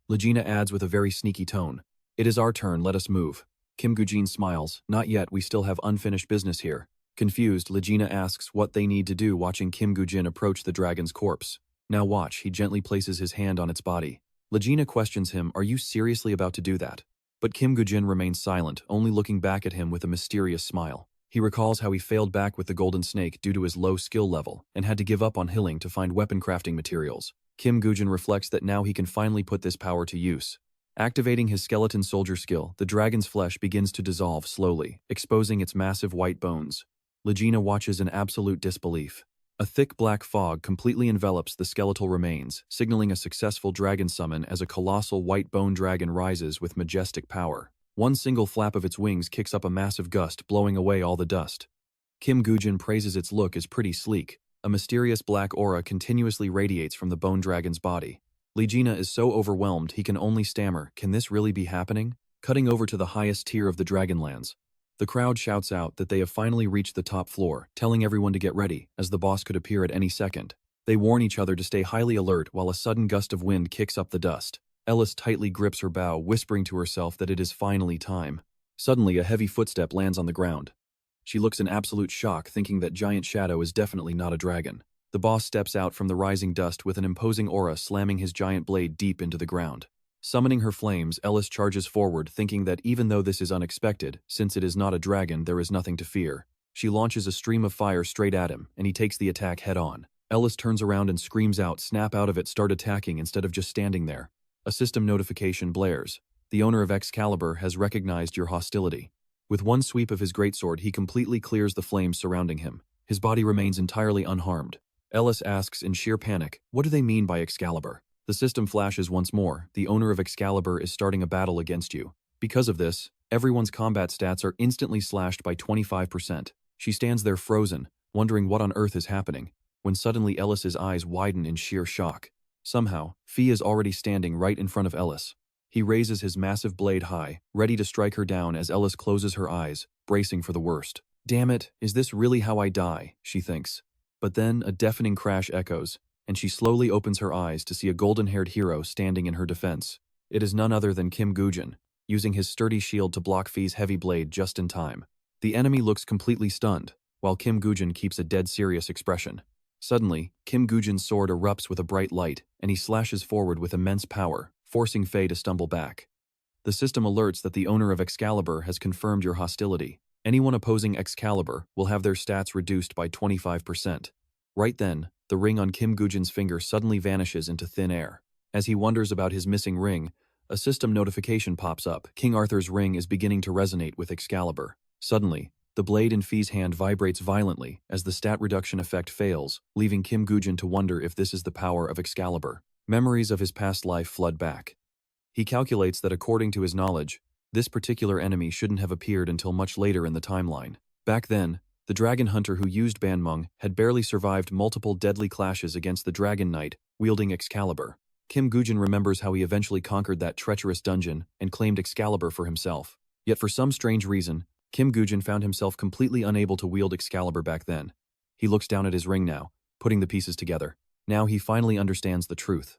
Legina adds with a very sneaky tone, "It is our turn, let us move." Kim Gu-jin smiles, "Not yet, we still have unfinished business here." Confused, Legina asks what they need to do, watching Kim Gu-jin approach the dragon's corpse. "Now watch," he gently places his hand on its body. Legina questions him, "Are you seriously about to do that?" But Kim Gu-jin remains silent, only looking back at him with a mysterious smile. He recalls how he failed back with the golden snake due to his low skill level, and had to give up on healing to find weapon crafting materials. Kim Gu-jin reflects that now he can finally put this power to use. Activating his skeleton soldier skill, the dragon's flesh begins to dissolve slowly, exposing its massive white bones. Legina watches in absolute disbelief. A thick black fog completely envelops the skeletal remains, signaling a successful dragon summon as a colossal white bone dragon rises with majestic power. One single flap of its wings kicks up a massive gust, blowing away all the dust. Kim Gu-jin praises its look as pretty sleek. A mysterious black aura continuously radiates from the bone dragon's body. Legina is so overwhelmed he can only stammer, "Can this really be happening?" Cutting over to the highest tier of the Dragonlands. The crowd shouts out that they have finally reached the top floor, telling everyone to get ready, as the boss could appear at any second. They warn each other to stay highly alert while a sudden gust of wind kicks up the dust. Ellis tightly grips her bow, whispering to herself that it is finally time. Suddenly, a heavy footstep lands on the ground. She looks in absolute shock, thinking that Giant Shadow is definitely not a dragon. The boss steps out from the rising dust with an imposing aura, slamming his giant blade deep into the ground. Summoning her flames, Ellis charges forward, thinking that even though this is unexpected, since it is not a dragon, there is nothing to fear. She launches a stream of fire straight at him, and he takes the attack head-on. Ellis turns around and screams out, "Snap out of it, start attacking instead of just standing there." A system notification blares. The owner of Excalibur has recognized your hostility. With one sweep of his greatsword, he completely clears the flames surrounding him. His body remains entirely unharmed. Ellis asks in sheer panic, "What do they mean by Excalibur?" The system flashes once more. The owner of Excalibur is starting a battle against you. Because of this, everyone's combat stats are instantly slashed by 25%. She stands there frozen, wondering what on earth is happening, when suddenly Ellis's eyes widen in sheer shock. Somehow, Fee is already standing right in front of Ellis. He raises his massive blade high, ready to strike her down as Ellis closes her eyes, bracing for the worst. "Damn it, is this really how I die?" she thinks. But then a deafening crash echoes, and she slowly opens her eyes to see a golden-haired hero standing in her defense. It is none other than Kim Gu-jin, using his sturdy shield to block Fee's heavy blade just in time. The enemy looks completely stunned, while Kim Gu-jin keeps a dead serious expression. Suddenly, Kim Gu-jin's sword erupts with a bright light, and he slashes forward with immense power, forcing Fei to stumble back. The system alerts that the owner of Excalibur has confirmed your hostility. Anyone opposing Excalibur will have their stats reduced by 25%. Right then, the ring on Kim Gu-jin's finger suddenly vanishes into thin air. As he wonders about his missing ring, a system notification pops up. King Arthur's ring is beginning to resonate with Excalibur. Suddenly, the blade in Fee's hand vibrates violently as the stat reduction effect fails, leaving Kim Gu-jin to wonder if this is the power of Excalibur. Memories of his past life flood back. He calculates that according to his knowledge, This particular enemy shouldn't have appeared until much later in the timeline. Back then, the dragon hunter who used Banmung had barely survived multiple deadly clashes against the Dragon Knight, wielding Excalibur. Kim Gujin remembers how he eventually conquered that treacherous dungeon and claimed Excalibur for himself. Yet for some strange reason, Kim Gujin found himself completely unable to wield Excalibur back then. He looks down at his ring now, putting the pieces together. Now he finally understands the truth.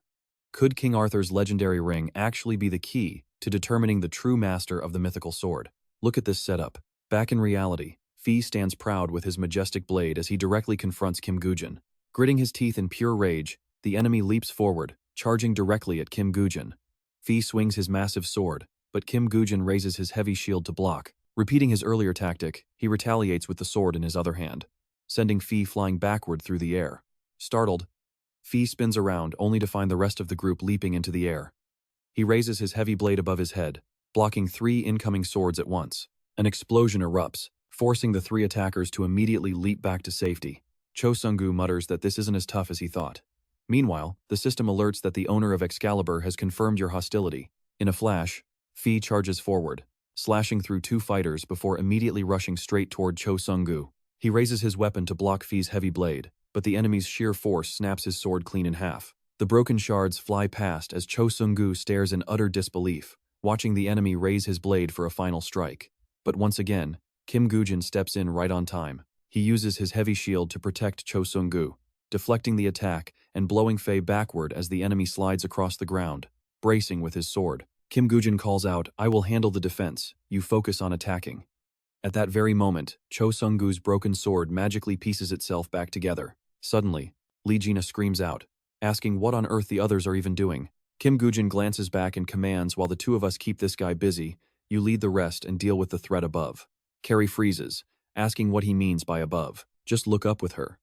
Could King Arthur's legendary ring actually be the key to determining the true master of the mythical sword? Look at this setup. Back in reality, Fi stands proud with his majestic blade as he directly confronts Kim Gujin. Gritting his teeth in pure rage, the enemy leaps forward, charging directly at Kim Gujin. Fi swings his massive sword, but Kim Gujin raises his heavy shield to block. Repeating his earlier tactic, he retaliates with the sword in his other hand, sending Fi flying backward through the air. Startled, Fi spins around only to find the rest of the group leaping into the air. He raises his heavy blade above his head, blocking 3 incoming swords at once. An explosion erupts, forcing the 3 attackers to immediately leap back to safety. Cho Sung-gu mutters that this isn't as tough as he thought. Meanwhile, the system alerts that the owner of Excalibur has confirmed your hostility. In a flash, Fi charges forward, slashing through 2 fighters before immediately rushing straight toward Cho Sung-gu. He raises his weapon to block Fi's heavy blade, but the enemy's sheer force snaps his sword clean in half. The broken shards fly past as Cho Sung-gu stares in utter disbelief, watching the enemy raise his blade for a final strike. But once again, Kim Gujin steps in right on time. He uses his heavy shield to protect Cho Sung-gu, deflecting the attack and blowing Fei backward as the enemy slides across the ground, bracing with his sword. Kim Gujin calls out, "I will handle the defense, you focus on attacking." At that very moment, Cho Sung-gu's broken sword magically pieces itself back together. Suddenly, Lee-jina screams out, asking what on earth the others are even doing. Kim Gujin glances back and commands, "While the 2 of us keep this guy busy, you lead the rest and deal with the threat above." Carrie freezes, asking what he means by above. "Just look up with her."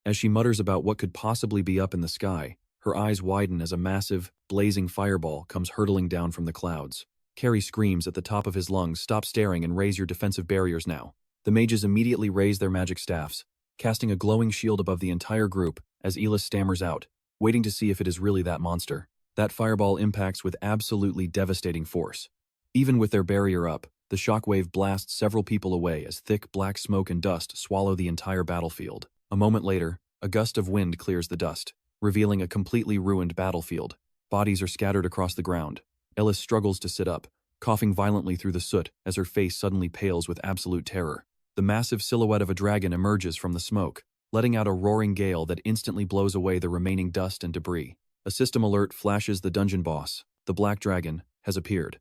As she mutters about what could possibly be up in the sky, her eyes widen as a massive, blazing fireball comes hurtling down from the clouds. Carrie screams at the top of his lungs, "Stop staring and raise your defensive barriers now." The mages immediately raise their magic staffs, casting a glowing shield above the entire group as Elis stammers out, waiting to see if it is really that monster. That fireball impacts with absolutely devastating force. Even with their barrier up, the shockwave blasts several people away as thick black smoke and dust swallow the entire battlefield. A moment later, a gust of wind clears the dust, revealing a completely ruined battlefield. Bodies are scattered across the ground. Elis struggles to sit up, coughing violently through the soot as her face suddenly pales with absolute terror. The massive silhouette of a dragon emerges from the smoke, letting out a roaring gale that instantly blows away the remaining dust and debris. A system alert flashes the dungeon boss, the Black Dragon, has appeared,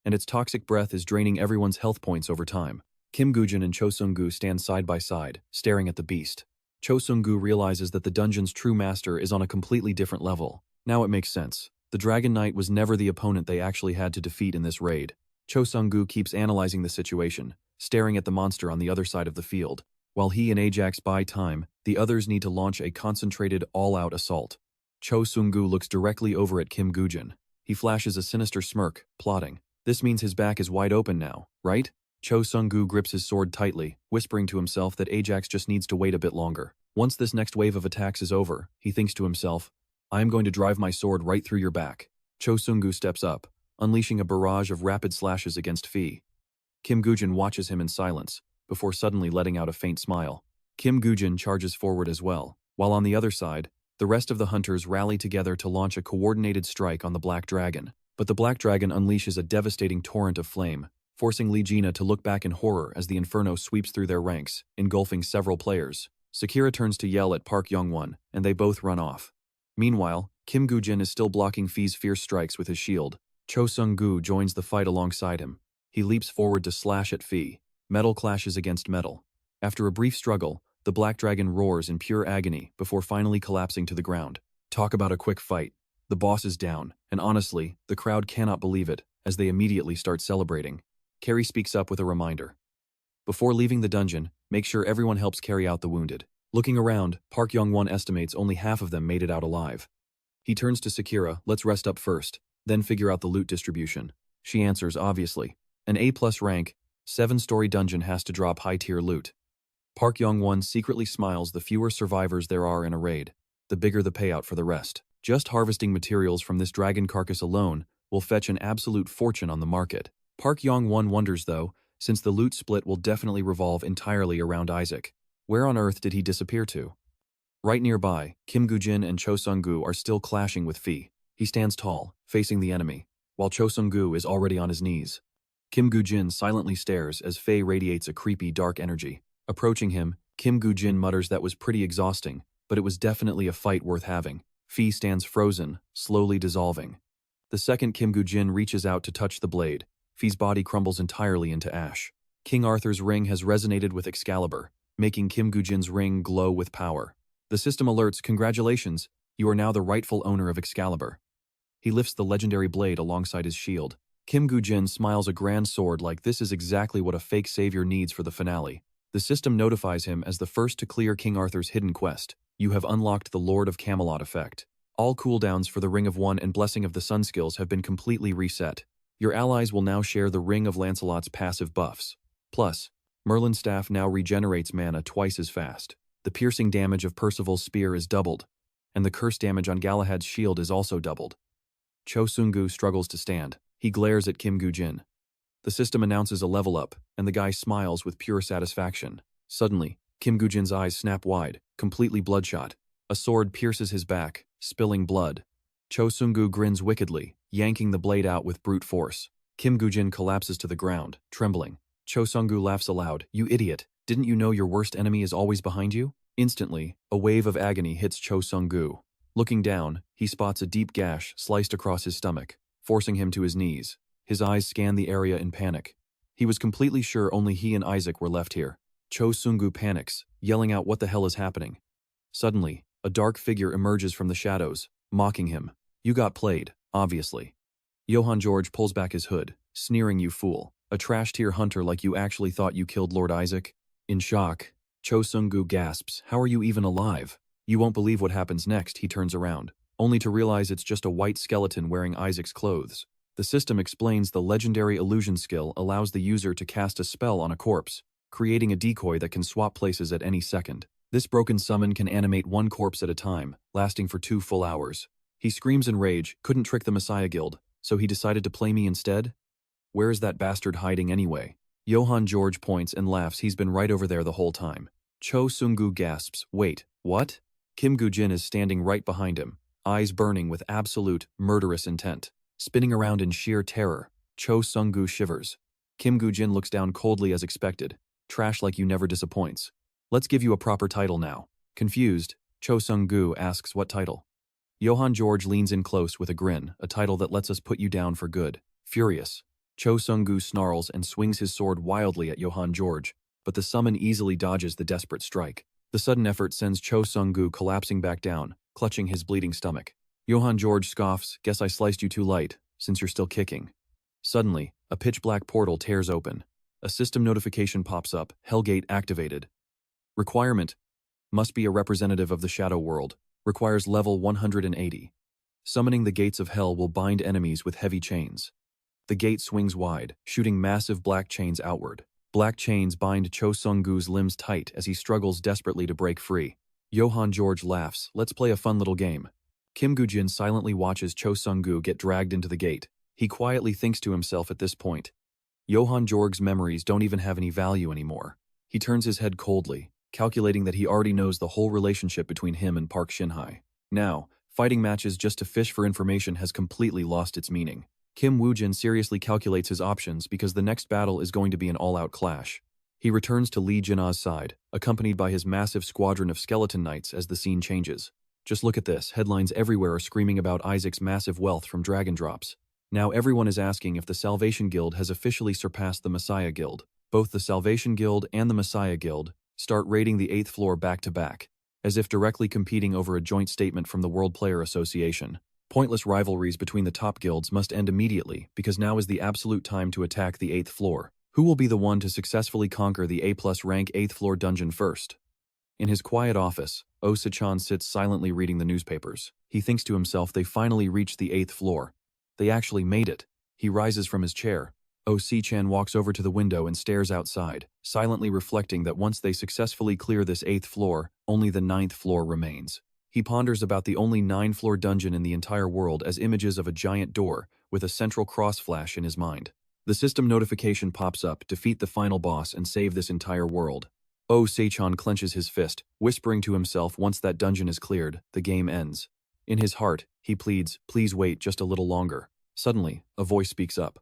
and its toxic breath is draining everyone's health points over time. Kim Gujin and Cho Sung-gu stand side by side, staring at the beast. Cho Sung-gu realizes that the dungeon's true master is on a completely different level. Now it makes sense. The Dragon Knight was never the opponent they actually had to defeat in this raid. Cho Sung-gu keeps analyzing the situation, staring at the monster on the other side of the field. While he and Ajax buy time, the others need to launch a concentrated, all-out assault. Cho Sung-gu looks directly over at Kim Gujin. He flashes a sinister smirk, plotting. This means his back is wide open now, right? Cho Sung-gu grips his sword tightly, whispering to himself that Ajax just needs to wait a bit longer. Once this next wave of attacks is over, he thinks to himself, "I am going to drive my sword right through your back." Cho Sung-gu steps up, unleashing a barrage of rapid slashes against Fi. Kim Gujin watches him in silence, before suddenly letting out a faint smile. Kim Gujin charges forward as well, while on the other side, the rest of the hunters rally together to launch a coordinated strike on the Black Dragon. But the Black Dragon unleashes a devastating torrent of flame, forcing Lee-jina to look back in horror as the inferno sweeps through their ranks, engulfing several players. Sakura turns to yell at Park Young-won, and they both run off. Meanwhile, Kim Gujin is still blocking Fi's fierce strikes with his shield. Cho Sung-gu joins the fight alongside him. He leaps forward to slash at Fi. Metal clashes against metal. After a brief struggle, the Black Dragon roars in pure agony before finally collapsing to the ground. Talk about a quick fight. The boss is down, and honestly, the crowd cannot believe it, as they immediately start celebrating. Carrie speaks up with a reminder. Before leaving the dungeon, make sure everyone helps carry out the wounded. Looking around, Park Young-won estimates only half of them made it out alive. He turns to Sakura, "Let's rest up first, then figure out the loot distribution." She answers, "Obviously. An A+ rank, 7-story dungeon has to drop high-tier loot." Park Young-won secretly smiles. The fewer survivors there are in a raid, the bigger the payout for the rest. Just harvesting materials from this dragon carcass alone will fetch an absolute fortune on the market. Park Yong-won wonders though, since the loot split will definitely revolve entirely around Isaac. Where on earth did he disappear to? Right nearby, Kim Gu-jin and Cho Sung-gu are still clashing with Fi. He stands tall, facing the enemy, while Cho Sung-gu is already on his knees. Kim Gu-jin silently stares as Faye radiates a creepy dark energy. Approaching him, Kim Gu-jin mutters that was pretty exhausting, but it was definitely a fight worth having. Fi stands frozen, slowly dissolving. The second Kim Gu-jin reaches out to touch the blade, Fi's body crumbles entirely into ash. King Arthur's ring has resonated with Excalibur, making Kim Gu-jin's ring glow with power. The system alerts, "Congratulations, you are now the rightful owner of Excalibur." He lifts the legendary blade alongside his shield. Kim Gu-jin smiles a grand sword like this is exactly what a fake savior needs for the finale. The system notifies him as the first to clear King Arthur's hidden quest. You have unlocked the Lord of Camelot effect. All cooldowns for the Ring of One and Blessing of the Sun skills have been completely reset. Your allies will now share the Ring of Lancelot's passive buffs. Plus, Merlin's staff now regenerates mana twice as fast. The piercing damage of Percival's spear is doubled, and the curse damage on Galahad's shield is also doubled. Cho Sung-gu struggles to stand. He glares at Kim Gu-jin. The system announces a level up, and the guy smiles with pure satisfaction. Suddenly, Kim Gu-jin's eyes snap wide, completely bloodshot. A sword pierces his back, spilling blood. Cho Sung-gu grins wickedly, yanking the blade out with brute force. Kim Gu-jin collapses to the ground, trembling. Cho Sung-gu laughs aloud. "You idiot, didn't you know your worst enemy is always behind you?" Instantly, a wave of agony hits Cho Sung-gu. Looking down, he spots a deep gash sliced across his stomach, forcing him to his knees. His eyes scan the area in panic. He was completely sure only he and Isaac were left here. Cho Sung-gu panics, yelling out what the hell is happening. Suddenly, a dark figure emerges from the shadows, mocking him. "You got played, obviously." Johann George pulls back his hood, sneering, "You fool. A trash-tier hunter like you actually thought you killed Lord Isaac?" In shock, Cho Sung-gu gasps, "How are you even alive?" You won't believe what happens next. He turns around, only to realize it's just a white skeleton wearing Isaac's clothes. The system explains the legendary illusion skill allows the user to cast a spell on a corpse, creating a decoy that can swap places at any second. This broken summon can animate one corpse at a time, lasting for 2 full hours. He screams in rage, "Couldn't trick the Messiah Guild, so he decided to play me instead? Where is that bastard hiding anyway?" Johann George points and laughs. "He's been right over there the whole time." Cho Sung-gu gasps, "Wait, what?" Kim Gu-jin is standing right behind him, eyes burning with absolute, murderous intent. Spinning around in sheer terror, Cho Sung-gu shivers. Kim Gu-jin looks down coldly as expected. "Trash like you never disappoints. Let's give you a proper title now." Confused, Cho Sung-gu asks what title. Johann George leans in close with a grin, "A title that lets us put you down for good." Furious, Cho Sung-gu snarls and swings his sword wildly at Johann George, but the summon easily dodges the desperate strike. The sudden effort sends Cho Sung-gu collapsing back down, clutching his bleeding stomach. Johann George scoffs, "Guess I sliced you too light, since you're still kicking." Suddenly, a pitch-black portal tears open. A system notification pops up, "Hellgate activated." Requirement: must be a representative of the Shadow World. Requires level 180. Summoning the gates of hell will bind enemies with heavy chains. The gate swings wide, shooting massive black chains outward. Black chains bind Cho Sung-gu's limbs tight as he struggles desperately to break free. Johann George laughs, "Let's play a fun little game." Kim Gu-jin silently watches Cho Sung-gu get dragged into the gate. He quietly thinks to himself at this point, Johann George's memories don't even have any value anymore. He turns his head coldly, calculating that he already knows the whole relationship between him and Park Shin-hye. Now, fighting matches just to fish for information has completely lost its meaning. Kim Woo-jin seriously calculates his options because the next battle is going to be an all-out clash. He returns to Lee Jin-ah's side, accompanied by his massive squadron of skeleton knights as the scene changes. Just look at this, headlines everywhere are screaming about Isaac's massive wealth from dragon drops. Now everyone is asking if the Salvation Guild has officially surpassed the Messiah Guild. Both the Salvation Guild and the Messiah Guild start raiding the 8th floor back-to-back, as if directly competing over a joint statement from the World Player Association. Pointless rivalries between the top guilds must end immediately because now is the absolute time to attack the 8th floor. Who will be the one to successfully conquer the A+ rank 8th floor dungeon first? In his quiet office, Se-jun sits silently reading the newspapers. He thinks to himself they finally reached the 8th floor. They actually made it. He rises from his chair. Se-chan walks over to the window and stares outside, silently reflecting that once they successfully clear this 8th floor, only the 9th floor remains. He ponders about the only 9-floor dungeon in the entire world as images of a giant door with a central cross flash in his mind. The system notification pops up, defeat the final boss and save this entire world. Oh, Se-chan clenches his fist, whispering to himself once that dungeon is cleared, the game ends. In his heart, he pleads, please wait just a little longer. Suddenly, a voice speaks up.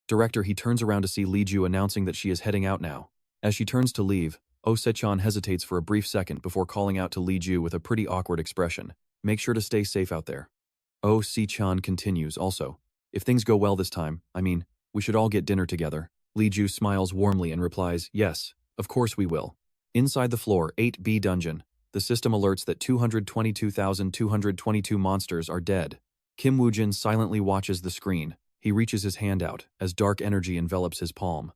Director, he turns around to see Lee Ju announcing that she is heading out now. As she turns to leave, Oh Se-chan hesitates for a brief second before calling out to Lee Ju with a pretty awkward expression. Make sure to stay safe out there. Oh Se-chan continues also. If things go well this time, we should all get dinner together. Lee Ju smiles warmly and replies, yes, of course we will. Inside the floor 8B dungeon, the system alerts that 222,222 monsters are dead. Kim Woo-jin silently watches the screen. He reaches his hand out as dark energy envelops his palm.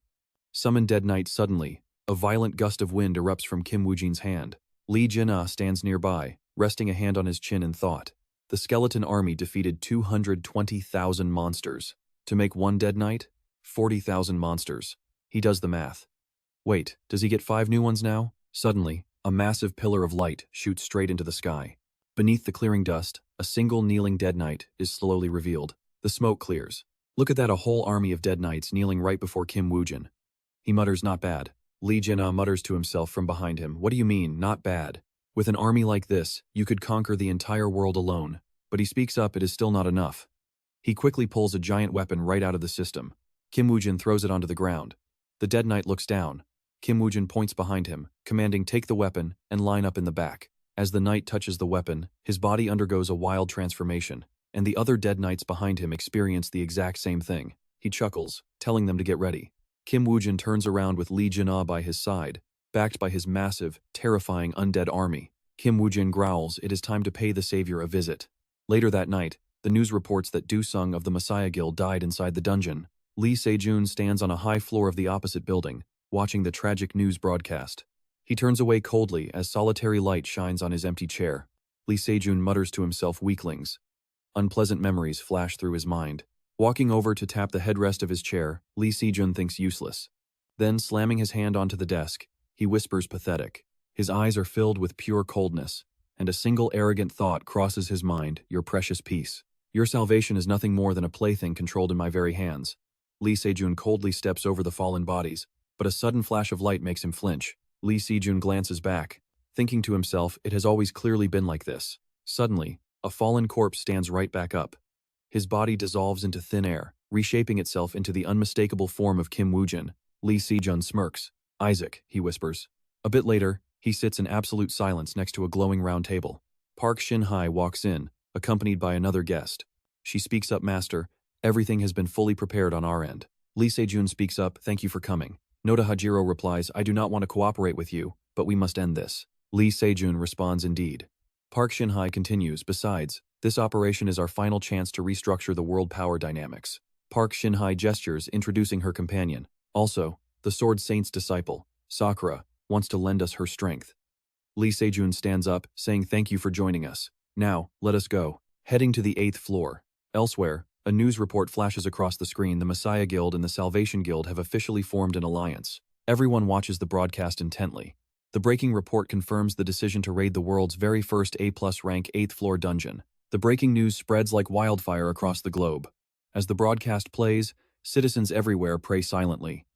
Summon Dead Knight suddenly. A violent gust of wind erupts from Kim Woo-jin's hand. Lee Jin-ah stands nearby, resting a hand on his chin in thought. The skeleton army defeated 220,000 monsters. To make one Dead Knight? 40,000 monsters. He does the math. Wait, does he get 5 new ones now? Suddenly, a massive pillar of light shoots straight into the sky. Beneath the clearing dust, a single kneeling Dead Knight is slowly revealed. The smoke clears. Look at that, a whole army of Dead Knights kneeling right before Kim Woo-jin. He mutters, not bad. Lee Jin-ah mutters to himself from behind him, what do you mean, not bad? With an army like this, you could conquer the entire world alone. But he speaks up, it is still not enough. He quickly pulls a giant weapon right out of the system. Kim Woo-jin throws it onto the ground. The Dead Knight looks down. Kim Woo-jin points behind him, commanding take the weapon and line up in the back. As the knight touches the weapon, his body undergoes a wild transformation, and the other Dead Knights behind him experience the exact same thing. He chuckles, telling them to get ready. Kim Woo-jin turns around with Lee Jin-ah by his side, backed by his massive, terrifying undead army. Kim Woo-jin growls, it is time to pay the savior a visit. Later that night, the news reports that Du-sung of the Messiah Guild died inside the dungeon. Lee Se-jun stands on a high floor of the opposite building, watching the tragic news broadcast. He turns away coldly as solitary light shines on his empty chair. Lee Se-jun mutters to himself, weaklings. Unpleasant memories flash through his mind. Walking over to tap the headrest of his chair, Lee Se-jun thinks useless. Then, slamming his hand onto the desk, he whispers pathetic. His eyes are filled with pure coldness, and a single arrogant thought crosses his mind, your precious peace. Your salvation is nothing more than a plaything controlled in my very hands. Lee Se-jun coldly steps over the fallen bodies, but a sudden flash of light makes him flinch. Lee Se-jun glances back, thinking to himself, it has always clearly been like this. Suddenly, a fallen corpse stands right back up. His body dissolves into thin air, reshaping itself into the unmistakable form of Kim Woo-jin. Lee Se-jun smirks. Isaac, he whispers. A bit later, he sits in absolute silence next to a glowing round table. Park Shin-hye walks in, accompanied by another guest. She speaks up, Master, everything has been fully prepared on our end. Lee Se-jun speaks up, thank you for coming. Noda Hajiro replies, I do not want to cooperate with you, but we must end this. Lee Se-jun responds, indeed. Park Shin-hye continues, besides, this operation is our final chance to restructure the world power dynamics. Park Shin-hye gestures, introducing her companion. Also, the Sword Saint's disciple, Sakura, wants to lend us her strength. Lee Se-jun stands up, saying thank you for joining us. Now, let us go. Heading to the 8th floor. Elsewhere, a news report flashes across the screen. The Messiah Guild and the Salvation Guild have officially formed an alliance. Everyone watches the broadcast intently. The breaking report confirms the decision to raid the world's very first A+ rank 8th floor dungeon. The breaking news spreads like wildfire across the globe. As the broadcast plays, citizens everywhere pray silently.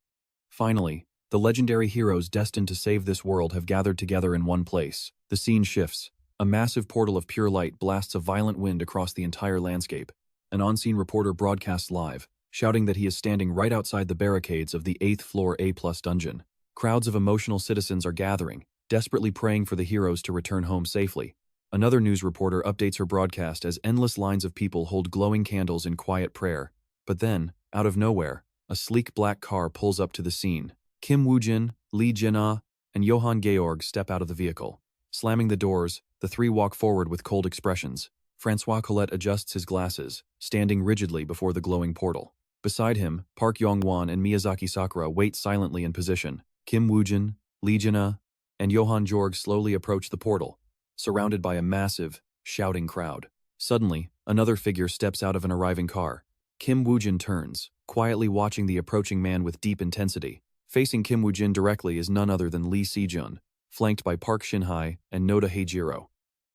Finally, the legendary heroes destined to save this world have gathered together in one place. The scene shifts. A massive portal of pure light blasts a violent wind across the entire landscape. An on-scene reporter broadcasts live, shouting that he is standing right outside the barricades of the 8th floor A+ dungeon. Crowds of emotional citizens are gathering, desperately praying for the heroes to return home safely. Another news reporter updates her broadcast as endless lines of people hold glowing candles in quiet prayer. But then, out of nowhere, a sleek black car pulls up to the scene. Kim Woo-jin, Lee Jin-ah, and Johann Georg step out of the vehicle. Slamming the doors, the three walk forward with cold expressions. Francois Colette adjusts his glasses, standing rigidly before the glowing portal. Beside him, Park Yong-won and Miyazaki Sakura wait silently in position. Kim Woo-jin, Lee Jin-ah, and Johann Georg slowly approach the portal, surrounded by a massive, shouting crowd. Suddenly, another figure steps out of an arriving car. Kim Woo-jin turns, quietly watching the approaching man with deep intensity. Facing Kim Woo-jin directly is none other than Lee Se-jun, flanked by Park Shin-hye and Noda Hajiro.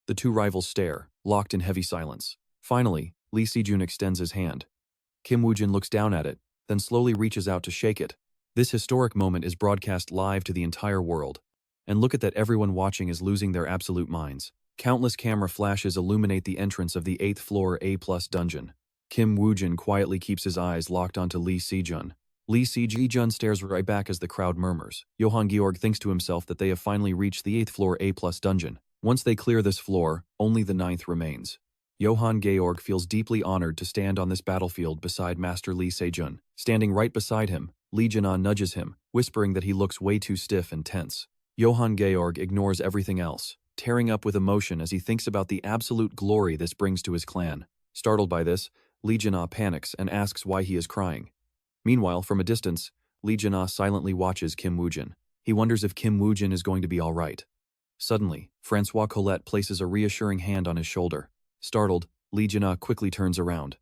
The two rivals stare, locked in heavy silence. Finally, Lee Se-jun extends his hand. Kim Woo-jin looks down at it, then slowly reaches out to shake it. This historic moment is broadcast live to the entire world. And look at that, everyone watching is losing their absolute minds. Countless camera flashes illuminate the entrance of the 8th floor A+ dungeon. Kim Woo-jin quietly keeps his eyes locked onto Se-jun. Se-jun stares right back as the crowd murmurs. Johann Georg thinks to himself that they have finally reached the 8th floor A+ dungeon. Once they clear this floor, only the 9th remains. Johann Georg feels deeply honored to stand on this battlefield beside Master Se-jun. Standing right beside him, Jin-ah nudges him, whispering that he looks way too stiff and tense. Johann Georg ignores everything else, tearing up with emotion as he thinks about the absolute glory this brings to his clan. Startled by this, Jin-ah panics and asks why he is crying. Meanwhile, from a distance, Jin-ah silently watches Kim Woo-jin. He wonders if Kim Woo-jin is going to be all right. Suddenly, Francois Colette places a reassuring hand on his shoulder. Startled, Jin-ah quickly turns around.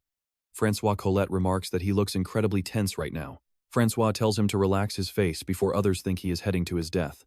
Francois Colette remarks that he looks incredibly tense right now. Francois tells him to relax his face before others think he is heading to his death.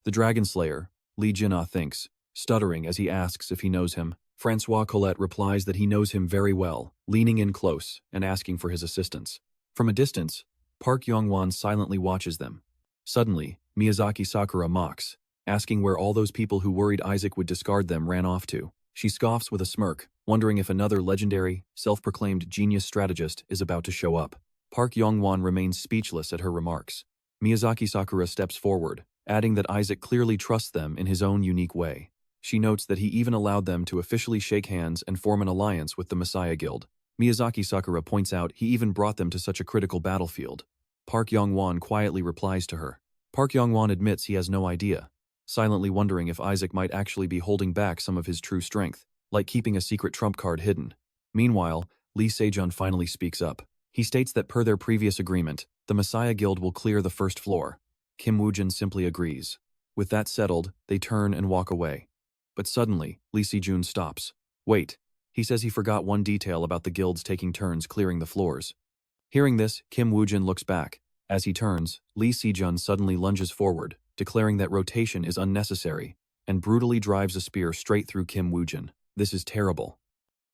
The Dragon Slayer, Jin-ah thinks, stuttering as he asks if he knows him. Francois Colette replies that he knows him very well, leaning in close and asking for his assistance. From a distance, Park Yong-won silently watches them. Suddenly, Miyazaki Sakura mocks, asking where all those people who worried Isaac would discard them ran off to. She scoffs with a smirk, wondering if another legendary, self-proclaimed genius strategist is about to show up. Park Yong-won remains speechless at her remarks. Miyazaki Sakura steps forward, adding that Isaac clearly trusts them in his own unique way. She notes that he even allowed them to officially shake hands and form an alliance with the Messiah Guild. Miyazaki Sakura points out he even brought them to such a critical battlefield. Park Yong-won quietly replies to her. Park Yong-won admits he has no idea, silently wondering if Isaac might actually be holding back some of his true strength, like keeping a secret trump card hidden. Meanwhile, Se-jun finally speaks up. He states that per their previous agreement, the Messiah Guild will clear the first floor. Kim Woo-jin simply agrees. With that settled, they turn and walk away. But suddenly, Se-jun stops. Wait. He says he forgot one detail about the guilds taking turns clearing the floors. Hearing this, Kim Woo-jin looks back. As he turns, Se-jun suddenly lunges forward, declaring that rotation is unnecessary, and brutally drives a spear straight through Kim Woo-jin. This is terrible.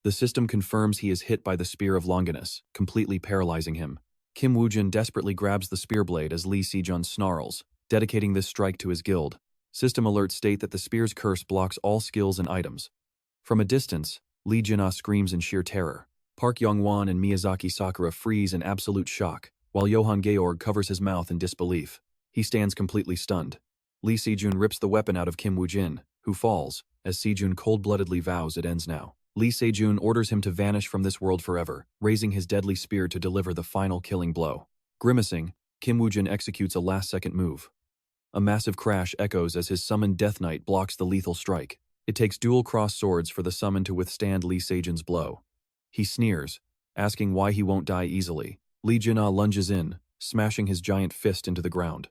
The system confirms he is hit by the Spear of Longinus, completely paralyzing him. Kim Woo-jin desperately grabs the spear blade as Se-jun snarls, dedicating this strike to his guild. System alerts state that the spear's curse blocks all skills and items. From a distance, Jin-ah screams in sheer terror. Park Yong-won and Miyazaki Sakura freeze in absolute shock, while Johann Georg covers his mouth in disbelief. He stands completely stunned. Se-jun rips the weapon out of Kim Woo-jin, who falls, as Se-jun cold-bloodedly vows it ends now. Se-jun orders him to vanish from this world forever, raising his deadly spear to deliver the final killing blow. Grimacing, Kim Woo-jin executes a last-second move. A massive crash echoes as his summoned Death Knight blocks the lethal strike. It takes dual cross swords for the summon to withstand Se-jun's blow. He sneers, asking why he won't die easily. Jin-ah lunges in, smashing his giant fist into the ground.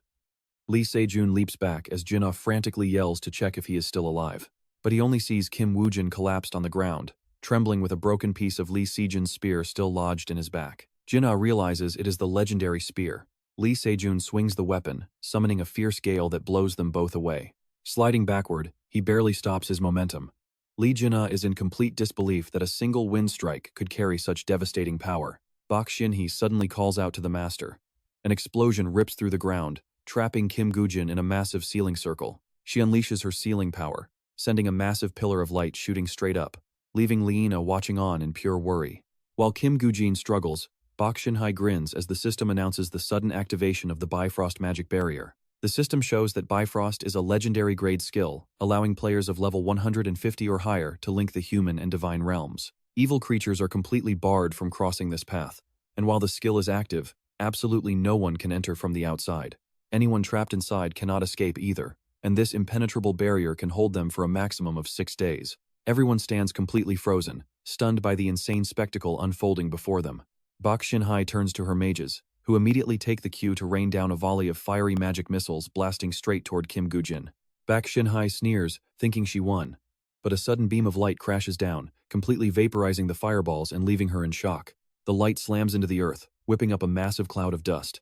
Se-jun leaps back as Jin-ah frantically yells to check if he is still alive. But he only sees Kim Woo-jin collapsed on the ground, trembling with a broken piece of Se-jun's spear still lodged in his back. Jin-ah realizes it is the legendary spear. Se-jun swings the weapon, summoning a fierce gale that blows them both away. Sliding backward, he barely stops his momentum. Jin-ah is in complete disbelief that a single wind strike could carry such devastating power. Park Shin-hye suddenly calls out to the master. An explosion rips through the ground, trapping Kim Woo-jin in a massive sealing circle. She unleashes her sealing power, sending a massive pillar of light shooting straight up, leaving Leena watching on in pure worry. While Kim Woo-jin struggles, Park Shin-hye grins as the system announces the sudden activation of the Bifrost magic barrier. The system shows that Bifrost is a legendary grade skill, allowing players of level 150 or higher to link the human and divine realms. Evil creatures are completely barred from crossing this path, and while the skill is active, absolutely no one can enter from the outside. Anyone trapped inside cannot escape either, and this impenetrable barrier can hold them for a maximum of 6 days. Everyone stands completely frozen, stunned by the insane spectacle unfolding before them. Park Shin-hye turns to her mages, who immediately take the cue to rain down a volley of fiery magic missiles blasting straight toward Kim Woo-jin. Park Shin-hye sneers, thinking she won. But a sudden beam of light crashes down, completely vaporizing the fireballs and leaving her in shock. The light slams into the earth, whipping up a massive cloud of dust.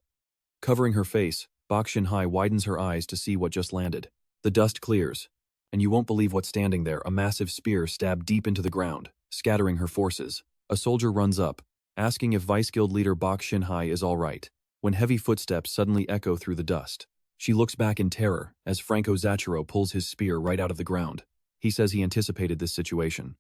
Covering her face, Park Shin-hye widens her eyes to see what just landed. The dust clears, and you won't believe what's standing there, a massive spear stabbed deep into the ground, scattering her forces. A soldier runs up, asking if Vice Guild leader Park Shin-hye is all right, when heavy footsteps suddenly echo through the dust. She looks back in terror as Franco Zacharo pulls his spear right out of the ground. He says he anticipated this situation.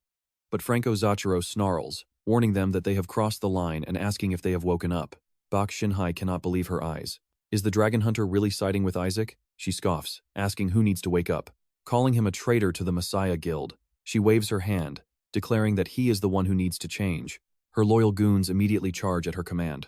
But Franco Zacharo snarls, warning them that they have crossed the line and asking if they have woken up. Park Shin-hye cannot believe her eyes. Is the dragon hunter really siding with Isaac? She scoffs, asking who needs to wake up. Calling him a traitor to the Messiah Guild, she waves her hand, declaring that he is the one who needs to change. Her loyal goons immediately charge at her command.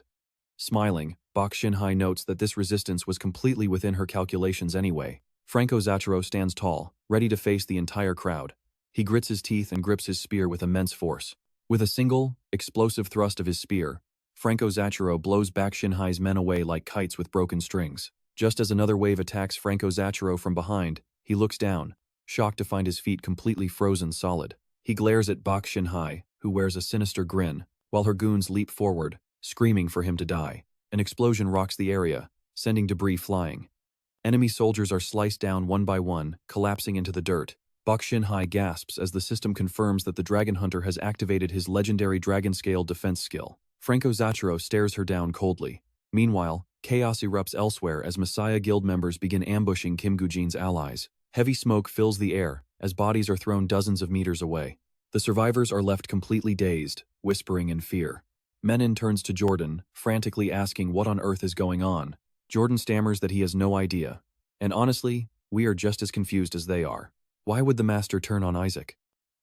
Smiling, Park Shin-hye notes that this resistance was completely within her calculations anyway. Franco Zacharo stands tall, ready to face the entire crowd. He grits his teeth and grips his spear with immense force. With a single, explosive thrust of his spear, Franco Zacharo blows Park Shin-hye's men away like kites with broken strings. Just as another wave attacks Franco Zacharo from behind, he looks down, shocked to find his feet completely frozen solid. He glares at Park Shin-hye, who wears a sinister grin, while her goons leap forward, screaming for him to die. An explosion rocks the area, sending debris flying. Enemy soldiers are sliced down one by one, collapsing into the dirt. Park Shin-hye gasps as the system confirms that the dragon hunter has activated his legendary dragon-scale defense skill. Franco Zacharo stares her down coldly. Meanwhile, chaos erupts elsewhere as Messiah Guild members begin ambushing Kim Woo-jin's allies. Heavy smoke fills the air as bodies are thrown dozens of meters away. The survivors are left completely dazed, whispering in fear. Menon turns to Jordan, frantically asking what on earth is going on. Jordan stammers that he has no idea. And honestly, we are just as confused as they are. Why would the master turn on Isaac?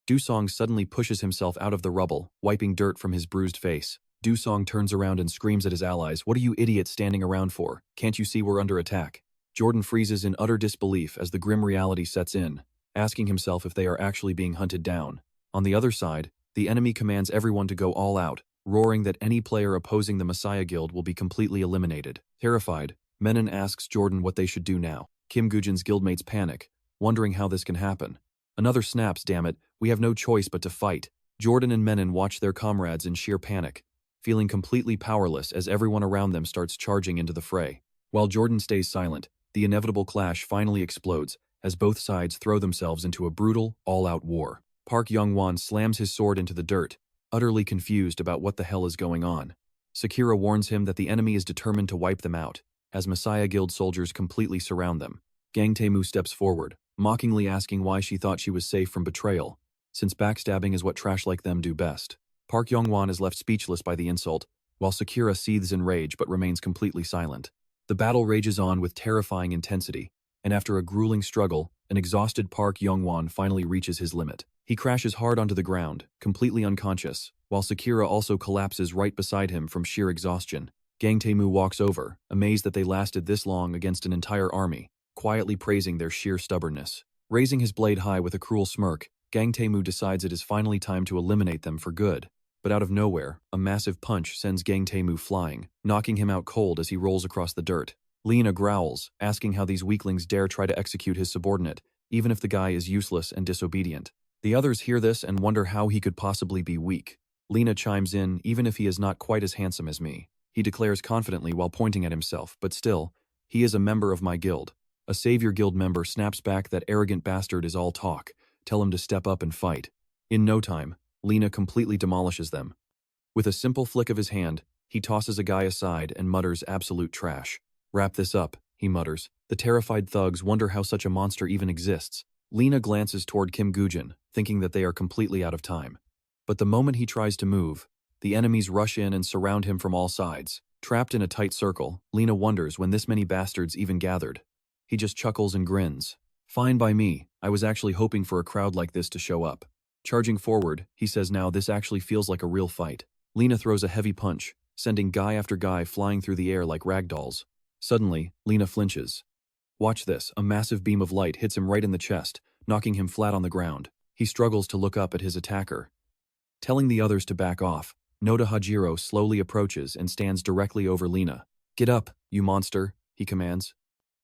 Dusong suddenly pushes himself out of the rubble, wiping dirt from his bruised face. Dusong turns around and screams at his allies, "What are you idiots standing around for? Can't you see we're under attack?" Jordan freezes in utter disbelief as the grim reality sets in, asking himself if they are actually being hunted down. On the other side, the enemy commands everyone to go all out, roaring that any player opposing the Messiah Guild will be completely eliminated. Terrified, Menon asks Jordan what they should do now. Kim Woo-jin's guildmates panic, wondering how this can happen. Another snaps, "Damn it, we have no choice but to fight." Jordan and Menon watch their comrades in sheer panic, feeling completely powerless as everyone around them starts charging into the fray. While Jordan stays silent, the inevitable clash finally explodes as both sides throw themselves into a brutal, all-out war. Park Young-won slams his sword into the dirt, utterly confused about what the hell is going on. Sakura warns him that the enemy is determined to wipe them out, as Messiah Guild soldiers completely surround them. Gang Tae-moo steps forward, mockingly asking why she thought she was safe from betrayal, since backstabbing is what trash like them do best. Park Young-won is left speechless by the insult, while Sakura seethes in rage but remains completely silent. The battle rages on with terrifying intensity, and after a grueling struggle, an exhausted Park Young-won finally reaches his limit. He crashes hard onto the ground, completely unconscious, while Sakura also collapses right beside him from sheer exhaustion. Gang Tae-moo walks over, amazed that they lasted this long against an entire army, quietly praising their sheer stubbornness. Raising his blade high with a cruel smirk, Gang Tae-moo decides it is finally time to eliminate them for good. But out of nowhere, a massive punch sends Gang Tae-moo flying, knocking him out cold as he rolls across the dirt. Lena growls, asking how these weaklings dare try to execute his subordinate, even if the guy is useless and disobedient. The others hear this and wonder how he could possibly be weak. Lena chimes in, "Even if he is not quite as handsome as me," he declares confidently while pointing at himself, "but still, he is a member of my guild." A Savior Guild member snaps back that arrogant bastard is all talk, tell him to step up and fight. In no time, Lena completely demolishes them. With a simple flick of his hand, he tosses a guy aside and mutters absolute trash. "Wrap this up," he mutters. The terrified thugs wonder how such a monster even exists. Lena glances toward Kim Woo-jin, thinking that they are completely out of time. But the moment he tries to move, the enemies rush in and surround him from all sides. Trapped in a tight circle, Lena wonders when this many bastards even gathered. He just chuckles and grins. "Fine by me, I was actually hoping for a crowd like this to show up." Charging forward, he says now this actually feels like a real fight. Lena throws a heavy punch, sending guy after guy flying through the air like ragdolls. Suddenly, Lena flinches. Watch this, a massive beam of light hits him right in the chest, knocking him flat on the ground. He struggles to look up at his attacker. Telling the others to back off, Noda Hajiro slowly approaches and stands directly over Lena. "Get up, you monster," he commands.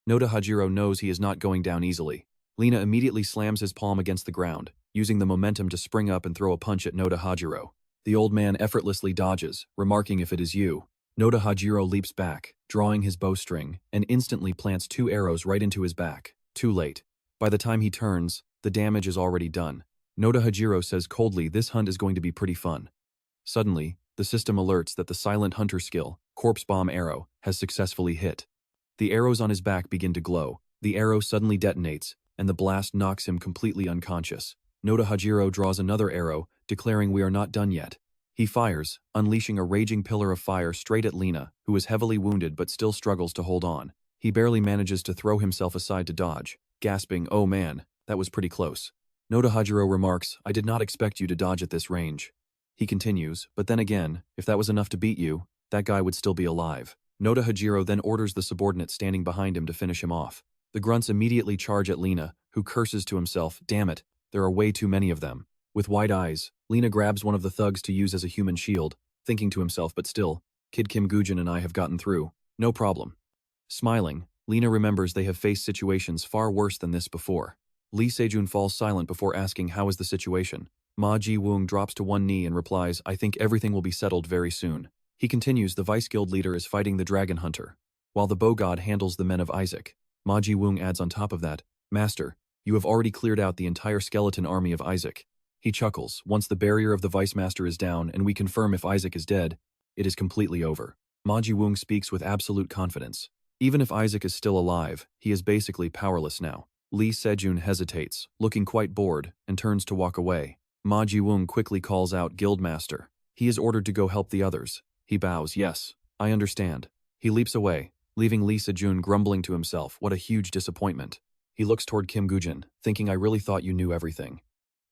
Noda Hajiro knows he is not going down easily. Lena immediately slams his palm against the ground, using the momentum to spring up and throw a punch at Noda Hajiro. The old man effortlessly dodges, remarking, "If it is you." Noda Hajiro leaps back, drawing his bowstring, and instantly plants 2 arrows right into his back. Too late. By the time he turns, the damage is already done. Noda Hajiro says coldly this hunt is going to be pretty fun. Suddenly, the system alerts that the silent hunter skill, corpse bomb arrow, has successfully hit. The arrows on his back begin to glow. The arrow suddenly detonates, and the blast knocks him completely unconscious. Noda Hajiro draws another arrow, declaring we are not done yet. He fires, unleashing a raging pillar of fire straight at Lina, who is heavily wounded but still struggles to hold on. He barely manages to throw himself aside to dodge, gasping, "Oh man, that was pretty close." Noda Hajiro remarks, "I did not expect you to dodge at this range." He continues, "But then again, if that was enough to beat you, that guy would still be alive." Noda Hajiro then orders the subordinate standing behind him to finish him off. The grunts immediately charge at Lina, who curses to himself, "Damn it, there are way too many of them." With wide eyes, Lina grabs one of the thugs to use as a human shield, thinking to himself, "But still, Kid Kim Gujin and I have gotten through. No problem." Smiling, Lina remembers they have faced situations far worse than this before. Se-jun falls silent before asking how is the situation. Ma Ji-woong drops to one knee and replies, "I think everything will be settled very soon." He continues, "The vice guild leader is fighting the dragon hunter, while the bow god handles the men of Isaac." Ma Ji-woong adds on top of that, "Master, you have already cleared out the entire skeleton army of Isaac." He chuckles, "Once the barrier of the vice master is down and we confirm if Isaac is dead, it is completely over." Ma Ji-woong speaks with absolute confidence. Even if Isaac is still alive, he is basically powerless now. Se-jun hesitates, looking quite bored, and turns to walk away. Ma Ji-woong quickly calls out, "Guildmaster." He is ordered to go help the others. He bows, "Yes, I understand." He leaps away, leaving Se-jun grumbling to himself, "What a huge disappointment." He looks toward Kim Gujin, thinking, "I really thought you knew everything."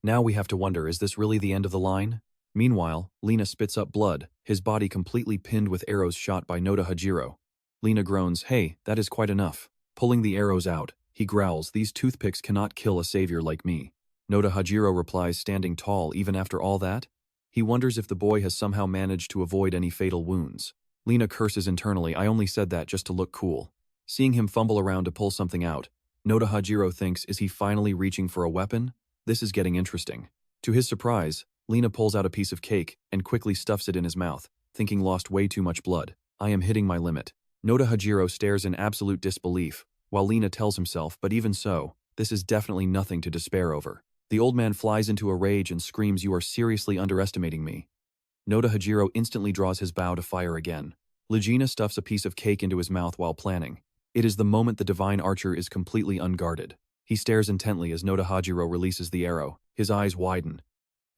Now we have to wonder, is this really the end of the line? Meanwhile, Lina spits up blood, his body completely pinned with arrows shot by Noda Hajiro. Lina groans, "Hey, that is quite enough." Pulling the arrows out, he growls, "These toothpicks cannot kill a savior like me." Noda Hajiro replies, standing tall even after all that? He wonders if the boy has somehow managed to avoid any fatal wounds. Lina curses internally, "I only said that just to look cool." Seeing him fumble around to pull something out, Noda Hajiro thinks, is he finally reaching for a weapon? This is getting interesting. To his surprise, Lina pulls out a piece of cake and quickly stuffs it in his mouth, thinking lost way too much blood. "I am hitting my limit." Noda Hajiro stares in absolute disbelief, while Lina tells himself, "But even so, this is definitely nothing to despair over." The old man flies into a rage and screams, "You are seriously underestimating me." Noda Hajiro instantly draws his bow to fire again. Legina stuffs a piece of cake into his mouth while planning. It is the moment the divine archer is completely unguarded. He stares intently as Noda Hajiro releases the arrow. His eyes widen.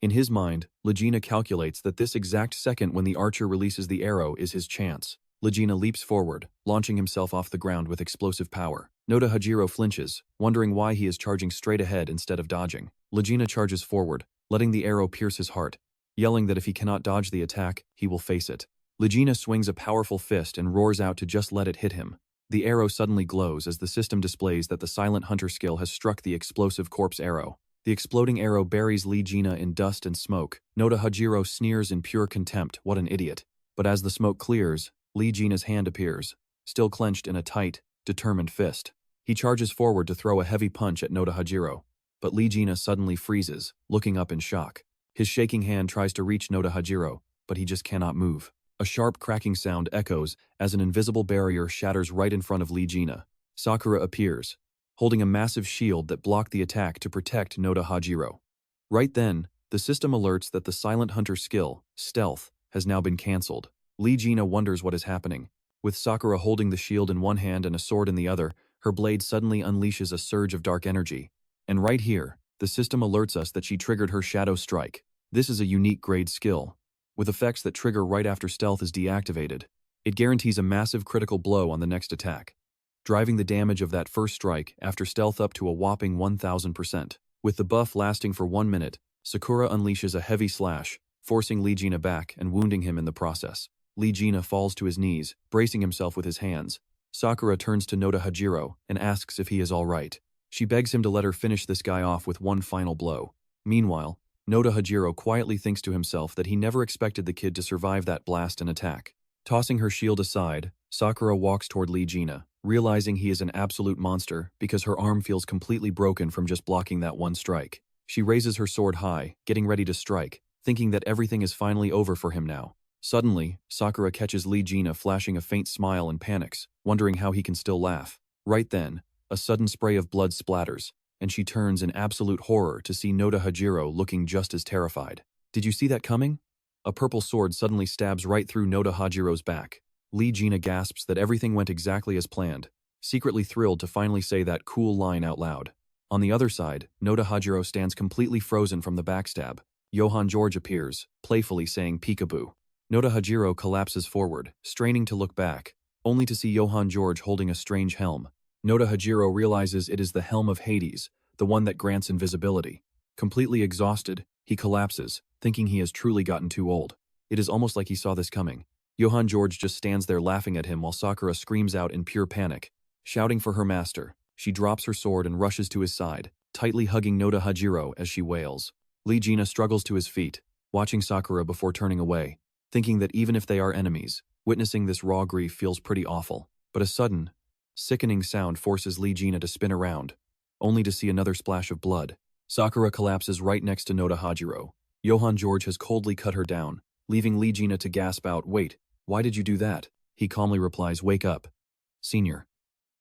In his mind, Legina calculates that this exact second when the archer releases the arrow is his chance. Legina leaps forward, launching himself off the ground with explosive power. Noda Hajiro flinches, wondering why he is charging straight ahead instead of dodging. Legina charges forward, letting the arrow pierce his heart, yelling that if he cannot dodge the attack, he will face it. Legina swings a powerful fist and roars out to just let it hit him. The arrow suddenly glows as the system displays that the silent hunter skill has struck the explosive corpse arrow. The exploding arrow buries Legina in dust and smoke. Noda Hajiro sneers in pure contempt, "What an idiot." But as the smoke clears, Legina's hand appears, still clenched in a tight, determined fist. He charges forward to throw a heavy punch at Noda Hajiro, but Legina suddenly freezes, looking up in shock. His shaking hand tries to reach Noda Hajiro, but he just cannot move. A sharp cracking sound echoes as an invisible barrier shatters right in front of Legina. Sakura appears, holding a massive shield that blocked the attack to protect Noda Hajiro. Right then, the system alerts that the silent hunter skill, stealth, has now been cancelled. Legina wonders what is happening. With Sakura holding the shield in one hand and a sword in the other, her blade suddenly unleashes a surge of dark energy. And right here, the system alerts us that she triggered her Shadow Strike. This is a unique grade skill, with effects that trigger right after stealth is deactivated. It guarantees a massive critical blow on the next attack, driving the damage of that first strike after stealth up to a whopping 1000%. With the buff lasting for 1 minute, Sakura unleashes a heavy slash, forcing Legina back and wounding him in the process. Legina falls to his knees, bracing himself with his hands. Sakura turns to Noda Hajiro and asks if he is all right. She begs him to let her finish this guy off with one final blow. Meanwhile, Noda Hajiro quietly thinks to himself that he never expected the kid to survive that blast and attack. Tossing her shield aside, Sakura walks toward Legina, realizing he is an absolute monster because her arm feels completely broken from just blocking that one strike. She raises her sword high, getting ready to strike, thinking that everything is finally over for him now. Suddenly, Sakura catches Legina flashing a faint smile and panics, wondering how he can still laugh. Right then, a sudden spray of blood splatters, and she turns in absolute horror to see Noda Hajiro looking just as terrified. "Did you see that coming?" A purple sword suddenly stabs right through Noda Hajiro's back. Lee Gina gasps that everything went exactly as planned, secretly thrilled to finally say that cool line out loud. On the other side, Noda Hajiro stands completely frozen from the backstab. Johann George appears, playfully saying peekaboo. Noda Hajiro collapses forward, straining to look back, only to see Johann George holding a strange helm. Noda Hajiro realizes it is the Helm of Hades, the one that grants invisibility. Completely exhausted, he collapses, thinking he has truly gotten too old. It is almost like he saw this coming. Johann George just stands there laughing at him while Sakura screams out in pure panic. Shouting for her master, she drops her sword and rushes to his side, tightly hugging Noda Hajiro as she wails. Lee Gina struggles to his feet, watching Sakura before turning away, thinking that even if they are enemies, witnessing this raw grief feels pretty awful. But a sudden, sickening sound forces Lee Gina to spin around, only to see another splash of blood. Sakura collapses right next to Noda Hajiro. Johann George has coldly cut her down, leaving Lee Gina to gasp out, "Wait, why did you do that?" He calmly replies, "Wake up. Senior.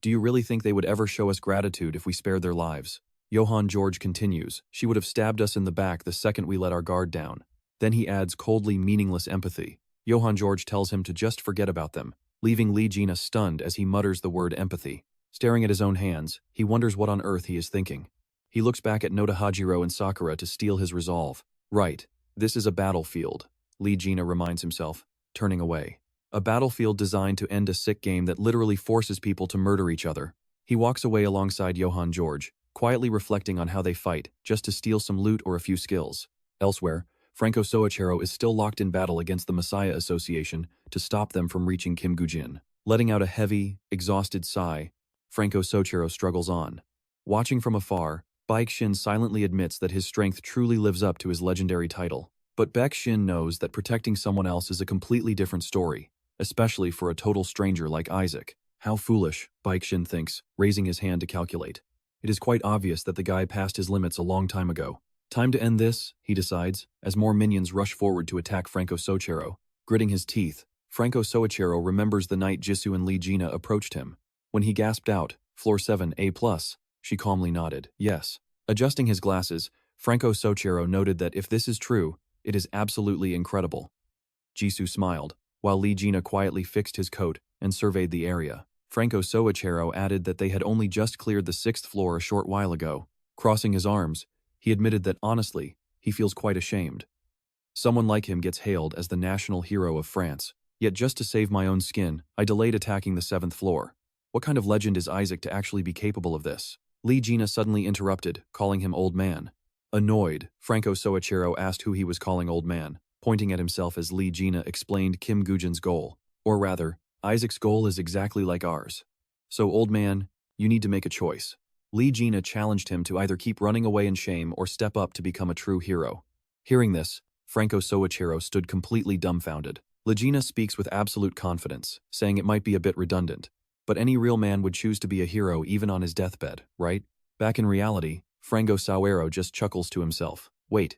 Do you really think they would ever show us gratitude if we spared their lives?" Johann George continues, "She would have stabbed us in the back the second we let our guard down." Then he adds coldly meaningless empathy. Johann George tells him to just forget about them, leaving Lee Gina stunned as he mutters the word empathy. Staring at his own hands, he wonders what on earth he is thinking. He looks back at Noda Hajiro and Sakura to steel his resolve. "Right, this is a battlefield," Lee Gina reminds himself, turning away. A battlefield designed to end a sick game that literally forces people to murder each other. He walks away alongside Johann George, quietly reflecting on how they fight, just to steal some loot or a few skills. Elsewhere, Franco Soichiro is still locked in battle against the Messiah Association to stop them from reaching Kim Gujin. Letting out a heavy, exhausted sigh, Franco Soichiro struggles on. Watching from afar, Baek Shin silently admits that his strength truly lives up to his legendary title. But Baek Shin knows that protecting someone else is a completely different story, especially for a total stranger like Isaac. How foolish, Baek Shin thinks, raising his hand to calculate. It is quite obvious that the guy passed his limits a long time ago. Time to end this, he decides, as more minions rush forward to attack Franco Soichiro. Gritting his teeth, Franco Soichiro remembers the night Jisoo and Lee Gina approached him. When he gasped out, "Floor 7, A+," she calmly nodded, "Yes." Adjusting his glasses, Franco Soichiro noted that if this is true, it is absolutely incredible. Jisoo smiled, while Lee Gina quietly fixed his coat and surveyed the area. Franco Soichiro added that they had only just cleared the 6th floor a short while ago. Crossing his arms, he admitted that, honestly, he feels quite ashamed. Someone like him gets hailed as the national hero of France. Yet just to save my own skin, I delayed attacking the 7th floor. What kind of legend is Isaac to actually be capable of this? Lee Gina suddenly interrupted, calling him old man. Annoyed, Franco Soichiro asked who he was calling old man, pointing at himself as Lee Gina explained Kim Gujin's goal. Or rather, Isaac's goal is exactly like ours. So old man, you need to make a choice. Lee Gina challenged him to either keep running away in shame or step up to become a true hero. Hearing this, Franco Soichiro stood completely dumbfounded. Lee Gina speaks with absolute confidence, saying it might be a bit redundant, but any real man would choose to be a hero even on his deathbed, right? Back in reality, Franco Soichiro just chuckles to himself. Wait,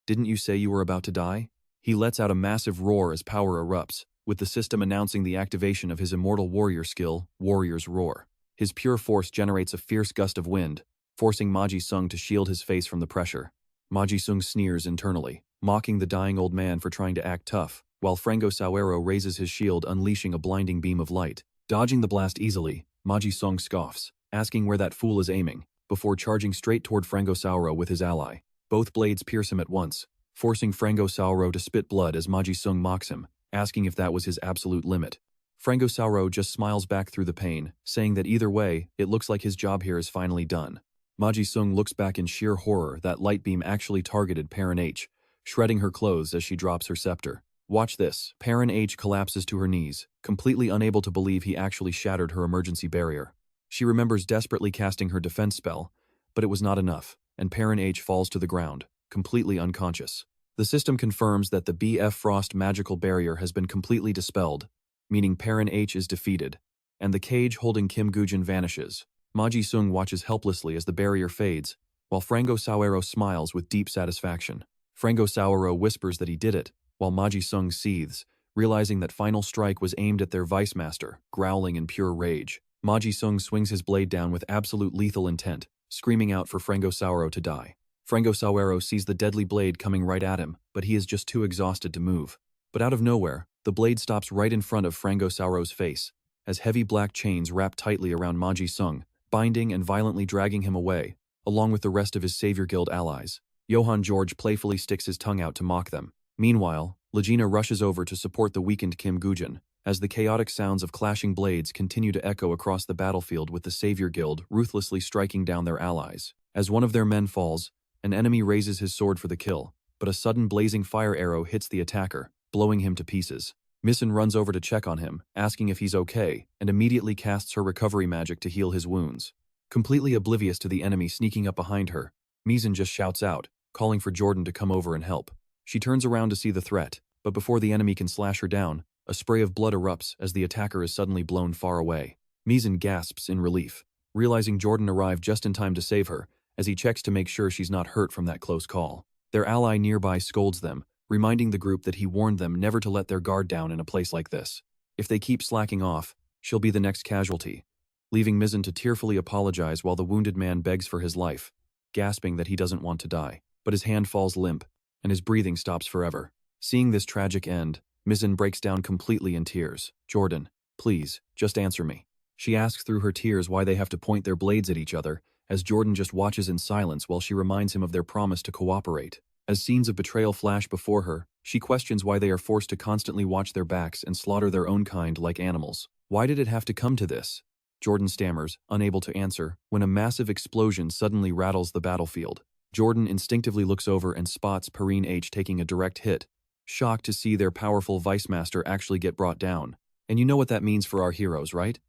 didn't you say you were about to die? He lets out a massive roar as power erupts, with the system announcing the activation of his immortal warrior skill, Warrior's Roar. His pure force generates a fierce gust of wind, forcing Maji Sung to shield his face from the pressure. Maji Sung sneers internally, mocking the dying old man for trying to act tough, while Franco Soichiro raises his shield, unleashing a blinding beam of light. Dodging the blast easily, Maji Sung scoffs, asking where that fool is aiming, before charging straight toward Franco Soichiro with his ally. Both blades pierce him at once, forcing Franco Soichiro to spit blood as Maji Sung mocks him, asking if that was his absolute limit. Franco Soichiro just smiles back through the pain, saying that either way, it looks like his job here is finally done. Maji Sung looks back in sheer horror that light beam actually targeted Parent H, shredding her clothes as she drops her scepter. Watch this. Parent H collapses to her knees, completely unable to believe he actually shattered her emergency barrier. She remembers desperately casting her defense spell, but it was not enough, and Parent H falls to the ground, completely unconscious. The system confirms that the BF Frost magical barrier has been completely dispelled, meaning Parent H is defeated, and the cage holding Kim Gujin vanishes. Maji Sung watches helplessly as the barrier fades, while Franco Soichiro smiles with deep satisfaction. Franco Soichiro whispers that he did it, while Maji Sung seethes, realizing that final strike was aimed at their vice master, growling in pure rage. Maji Sung swings his blade down with absolute lethal intent, screaming out for Franco Soichiro to die. Frango Sawero sees the deadly blade coming right at him, but he is just too exhausted to move. But out of nowhere, the blade stops right in front of Frango Sawero's face, as heavy black chains wrap tightly around Ma Ji-sung, binding and violently dragging him away, along with the rest of his Savior Guild allies. Johann George playfully sticks his tongue out to mock them. Meanwhile, Legina rushes over to support the weakened Kim Gujin, as the chaotic sounds of clashing blades continue to echo across the battlefield with the Savior Guild ruthlessly striking down their allies. As one of their men falls, an enemy raises his sword for the kill, but a sudden blazing fire arrow hits the attacker, blowing him to pieces. Misen runs over to check on him, asking if he's okay, and immediately casts her recovery magic to heal his wounds. Completely oblivious to the enemy sneaking up behind her, Misen just shouts out, calling for Jordan to come over and help. She turns around to see the threat, but before the enemy can slash her down, a spray of blood erupts as the attacker is suddenly blown far away. Misen gasps in relief, realizing Jordan arrived just in time to save her, as he checks to make sure she's not hurt from that close call. Their ally nearby scolds them, reminding the group that he warned them never to let their guard down in a place like this. If they keep slacking off, she'll be the next casualty, leaving Misen to tearfully apologize while the wounded man begs for his life, gasping that he doesn't want to die. But his hand falls limp, and his breathing stops forever. Seeing this tragic end, Misen breaks down completely in tears. Jordan, please, just answer me. She asks through her tears why they have to point their blades at each other, as Jordan just watches in silence while she reminds him of their promise to cooperate. As scenes of betrayal flash before her, she questions why they are forced to constantly watch their backs and slaughter their own kind like animals. Why did it have to come to this? Jordan stammers, unable to answer, when a massive explosion suddenly rattles the battlefield. Jordan instinctively looks over and spots Perrine H taking a direct hit, shocked to see their powerful Vice Master actually get brought down. And you know what that means for our heroes, right?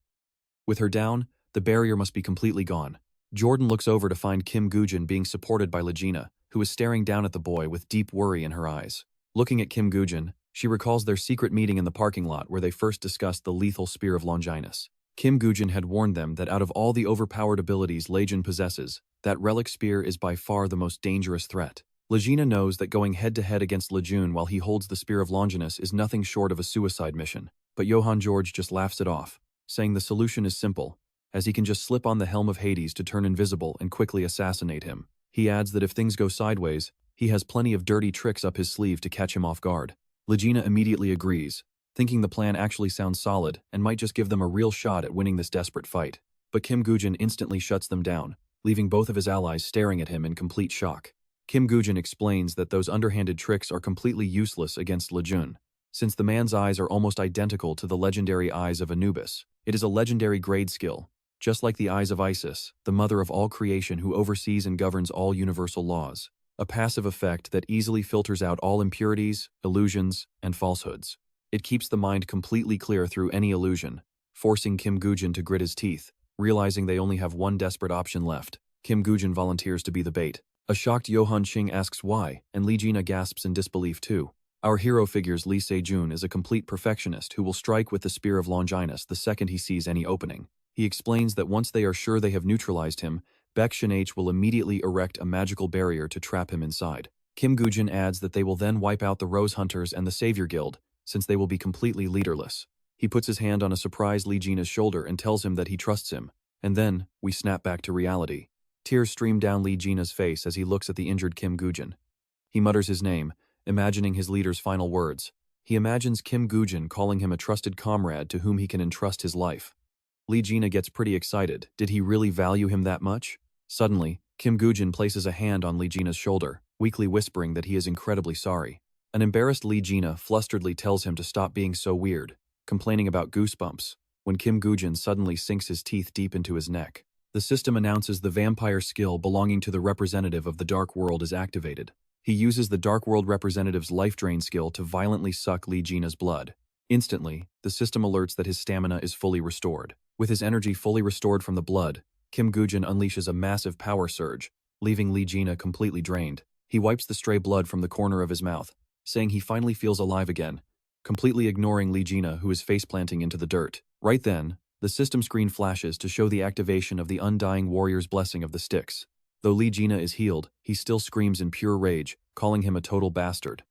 With her down, the barrier must be completely gone. Jordan looks over to find Kim Gujin being supported by Legina, who is staring down at the boy with deep worry in her eyes. Looking at Kim Gujin, she recalls their secret meeting in the parking lot where they first discussed the lethal Spear of Longinus. Kim Gujin had warned them that out of all the overpowered abilities Legion possesses, that relic spear is by far the most dangerous threat. Legina knows that going head-to-head against Lejun while he holds the Spear of Longinus is nothing short of a suicide mission, but Johann George just laughs it off, saying the solution is simple, as he can just slip on the Helm of Hades to turn invisible and quickly assassinate him. He adds that if things go sideways, he has plenty of dirty tricks up his sleeve to catch him off guard. Legina immediately agrees, thinking the plan actually sounds solid and might just give them a real shot at winning this desperate fight. But Kim Gujin instantly shuts them down, leaving both of his allies staring at him in complete shock. Kim Gujin explains that those underhanded tricks are completely useless against Lejun, since the man's eyes are almost identical to the legendary eyes of Anubis. It is a legendary grade skill, just like the eyes of Isis, the mother of all creation who oversees and governs all universal laws. A passive effect that easily filters out all impurities, illusions, and falsehoods. It keeps the mind completely clear through any illusion, forcing Kim Gujin to grit his teeth. Realizing they only have one desperate option left, Kim Gujin volunteers to be the bait. A shocked Johann Ching asks why, and Legina gasps in disbelief too. Our hero figures Lee Se-jun is a complete perfectionist who will strike with the Spear of Longinus the second he sees any opening. He explains that once they are sure they have neutralized him, Park Shin-hye will immediately erect a magical barrier to trap him inside. Kim Gujin adds that they will then wipe out the Rose Hunters and the Savior Guild, since they will be completely leaderless. He puts his hand on a surprised Legina's shoulder and tells him that he trusts him, and then we snap back to reality. Tears stream down Legina's face as he looks at the injured Kim Gujin. He mutters his name, imagining his leader's final words. He imagines Kim Gujin calling him a trusted comrade to whom he can entrust his life. Legina gets pretty excited. Did he really value him that much? Suddenly, Kim Gujin places a hand on Legina's shoulder, weakly whispering that he is incredibly sorry. An embarrassed Legina flusteredly tells him to stop being so weird, complaining about goosebumps, when Kim Gujin suddenly sinks his teeth deep into his neck. The system announces the vampire skill belonging to the representative of the Dark World is activated. He uses the Dark World representative's life drain skill to violently suck Legina's blood. Instantly, the system alerts that his stamina is fully restored. With his energy fully restored from the blood, Kim Gujin unleashes a massive power surge, leaving Legina completely drained. He wipes the stray blood from the corner of his mouth, saying he finally feels alive again, completely ignoring Legina, who is face-planting into the dirt. Right then, the system screen flashes to show the activation of the Undying Warrior's Blessing of the Styx. Though Legina is healed, he still screams in pure rage, calling him a total bastard.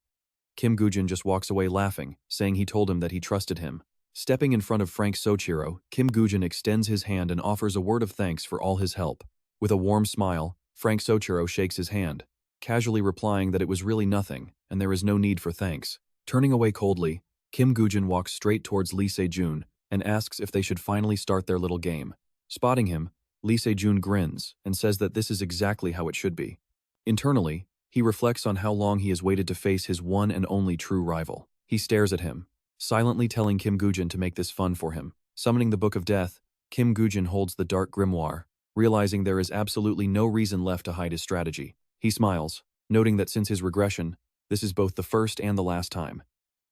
Kim Gujin just walks away laughing, saying he told him that he trusted him. Stepping in front of Frank Soichiro, Kim Gujin extends his hand and offers a word of thanks for all his help. With a warm smile, Frank Soichiro shakes his hand, casually replying that it was really nothing, and there is no need for thanks. Turning away coldly, Kim Goo-jin walks straight towards Lee Se-jun and asks if they should finally start their little game. Spotting him, Lee Se-jun grins and says that this is exactly how it should be. Internally, he reflects on how long he has waited to face his one and only true rival. He stares at him, silently telling Kim Goo-jin to make this fun for him. Summoning the Book of Death, Kim Goo-jin holds the dark grimoire, realizing there is absolutely no reason left to hide his strategy. He smiles, noting that since his regression, this is both the first and the last time.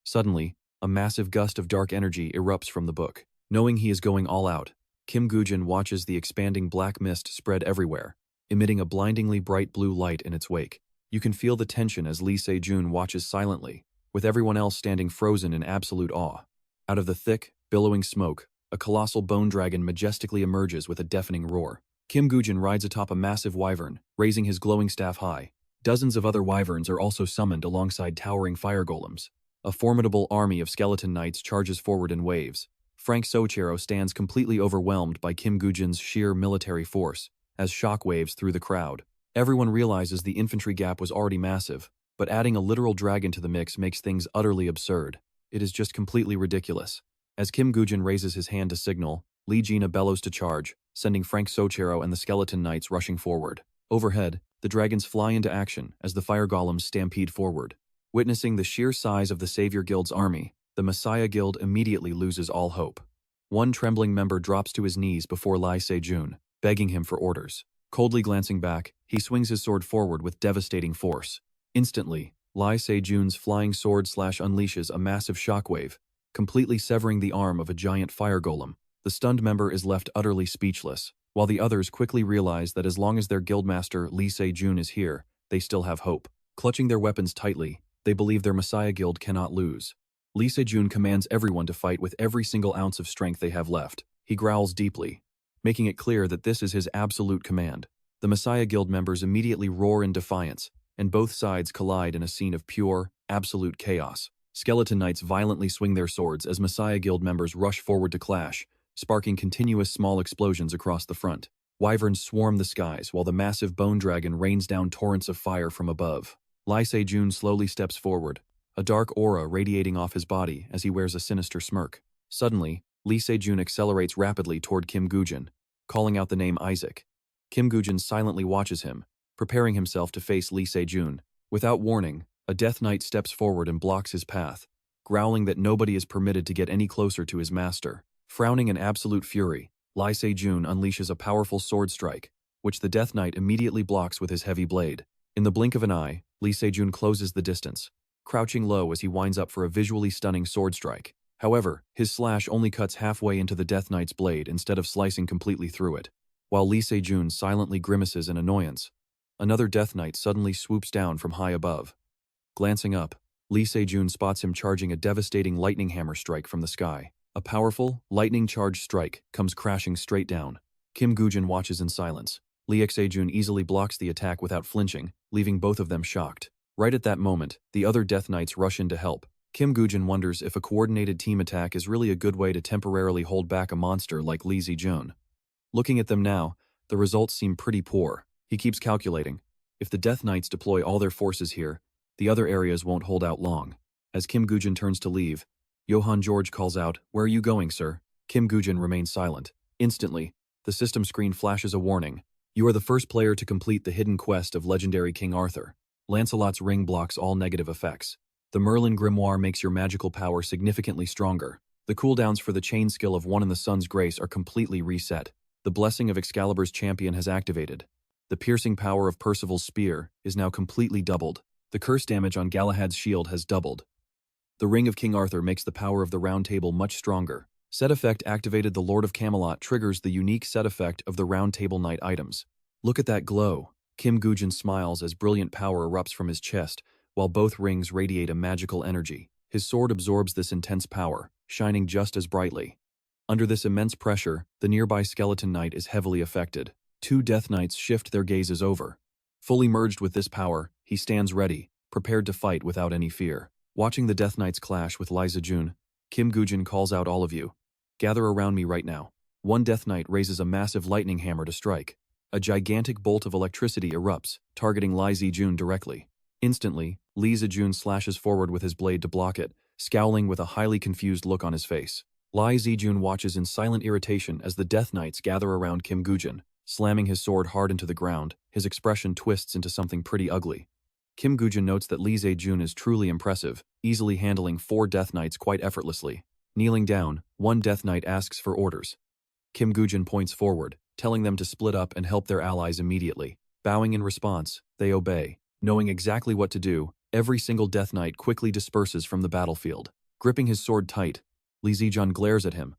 Suddenly, a massive gust of dark energy erupts from the book. Knowing he is going all out, Kim Goo-jin watches the expanding black mist spread everywhere, emitting a blindingly bright blue light in its wake. You can feel the tension as Lee Se-jun watches silently, with everyone else standing frozen in absolute awe. Out of the thick, billowing smoke, a colossal bone dragon majestically emerges with a deafening roar. Kim Goo-jin rides atop a massive wyvern, raising his glowing staff high. Dozens of other wyverns are also summoned alongside towering fire golems. A formidable army of skeleton knights charges forward in waves. Frank Sochero stands completely overwhelmed by Kim Goo-jin's sheer military force, as shockwaves through the crowd. Everyone realizes the infantry gap was already massive, but adding a literal dragon to the mix makes things utterly absurd. It is just completely ridiculous. As Kim Goo-jin raises his hand to signal, Lee Jina bellows to charge, sending Frank Sochero and the skeleton knights rushing forward. Overhead, the dragons fly into action as the fire golems stampede forward. Witnessing the sheer size of the Savior Guild's army, the Messiah Guild immediately loses all hope. One trembling member drops to his knees before Lee Se-jun, begging him for orders. Coldly glancing back, he swings his sword forward with devastating force. Instantly, Lee Se-jun's flying sword unleashes a massive shockwave, completely severing the arm of a giant fire golem. The stunned member is left utterly speechless, while the others quickly realize that as long as their guildmaster Lee Se-jun is here, they still have hope. Clutching their weapons tightly, they believe their Messiah Guild cannot lose. Lee Se-jun commands everyone to fight with every single ounce of strength they have left. He growls deeply, making it clear that this is his absolute command. The Messiah Guild members immediately roar in defiance, and both sides collide in a scene of pure, absolute chaos. Skeleton Knights violently swing their swords as Messiah Guild members rush forward to clash, sparking continuous small explosions across the front. Wyverns swarm the skies while the massive bone dragon rains down torrents of fire from above. Lee Se-jun slowly steps forward, a dark aura radiating off his body as he wears a sinister smirk. Suddenly, Lee Se-jun accelerates rapidly toward Kim Goo-jin, calling out the name Isaac. Kim Goo-jin silently watches him, preparing himself to face Lee Se-jun. Without warning, a Death Knight steps forward and blocks his path, growling that nobody is permitted to get any closer to his master. Frowning in absolute fury, Lee Se-jun unleashes a powerful sword strike, which the Death Knight immediately blocks with his heavy blade. In the blink of an eye, Lee Se-jun closes the distance, crouching low as he winds up for a visually stunning sword strike. However, his slash only cuts halfway into the Death Knight's blade instead of slicing completely through it. While Lee Se-jun silently grimaces in annoyance, another Death Knight suddenly swoops down from high above. Glancing up, Lee Se-jun spots him charging a devastating lightning hammer strike from the sky. A powerful, lightning-charged strike comes crashing straight down. Kim Goo-jin watches in silence. Lee Se-jun easily blocks the attack without flinching, leaving both of them shocked. Right at that moment, the other Death Knights rush in to help. Kim Goo-jin wonders if a coordinated team attack is really a good way to temporarily hold back a monster like Lee Se-jun. Looking at them now, the results seem pretty poor. He keeps calculating. If the Death Knights deploy all their forces here, the other areas won't hold out long. As Kim Goo-jin turns to leave, Johann George calls out, "Where are you going, sir?" Kim Goo-jin remains silent. Instantly, the system screen flashes a warning. You are the first player to complete the hidden quest of legendary King Arthur. Lancelot's ring blocks all negative effects. The Merlin Grimoire makes your magical power significantly stronger. The cooldowns for the chain skill of One in the Sun's Grace are completely reset. The blessing of Excalibur's champion has activated. The piercing power of Percival's spear is now completely doubled. The curse damage on Galahad's shield has doubled. The Ring of King Arthur makes the power of the Round Table much stronger. Set effect activated. The Lord of Camelot triggers the unique set effect of the Round Table Knight items. Look at that glow. Kim Goo-jin smiles as brilliant power erupts from his chest, while both rings radiate a magical energy. His sword absorbs this intense power, shining just as brightly. Under this immense pressure, the nearby Skeleton Knight is heavily affected. Two Death Knights shift their gazes over. Fully merged with this power, he stands ready, prepared to fight without any fear. Watching the Death Knights clash with Lee Se-jun, Kim Goo-jin calls out, "All of you, gather around me right now." One Death Knight raises a massive lightning hammer to strike. A gigantic bolt of electricity erupts, targeting Lee Se-jun directly. Instantly, Lee Se-jun slashes forward with his blade to block it, scowling with a highly confused look on his face. Lee Se-jun watches in silent irritation as the Death Knights gather around Kim Woo-jin. Slamming his sword hard into the ground, his expression twists into something pretty ugly. Kim Woo-jin notes that Lee Se-jun is truly impressive, easily handling 4 Death Knights quite effortlessly. Kneeling down, one Death Knight asks for orders. Kim Woo-jin points forward, telling them to split up and help their allies immediately. Bowing in response, they obey. Knowing exactly what to do, every single Death Knight quickly disperses from the battlefield. Gripping his sword tight, Lee Se-jun glares at him,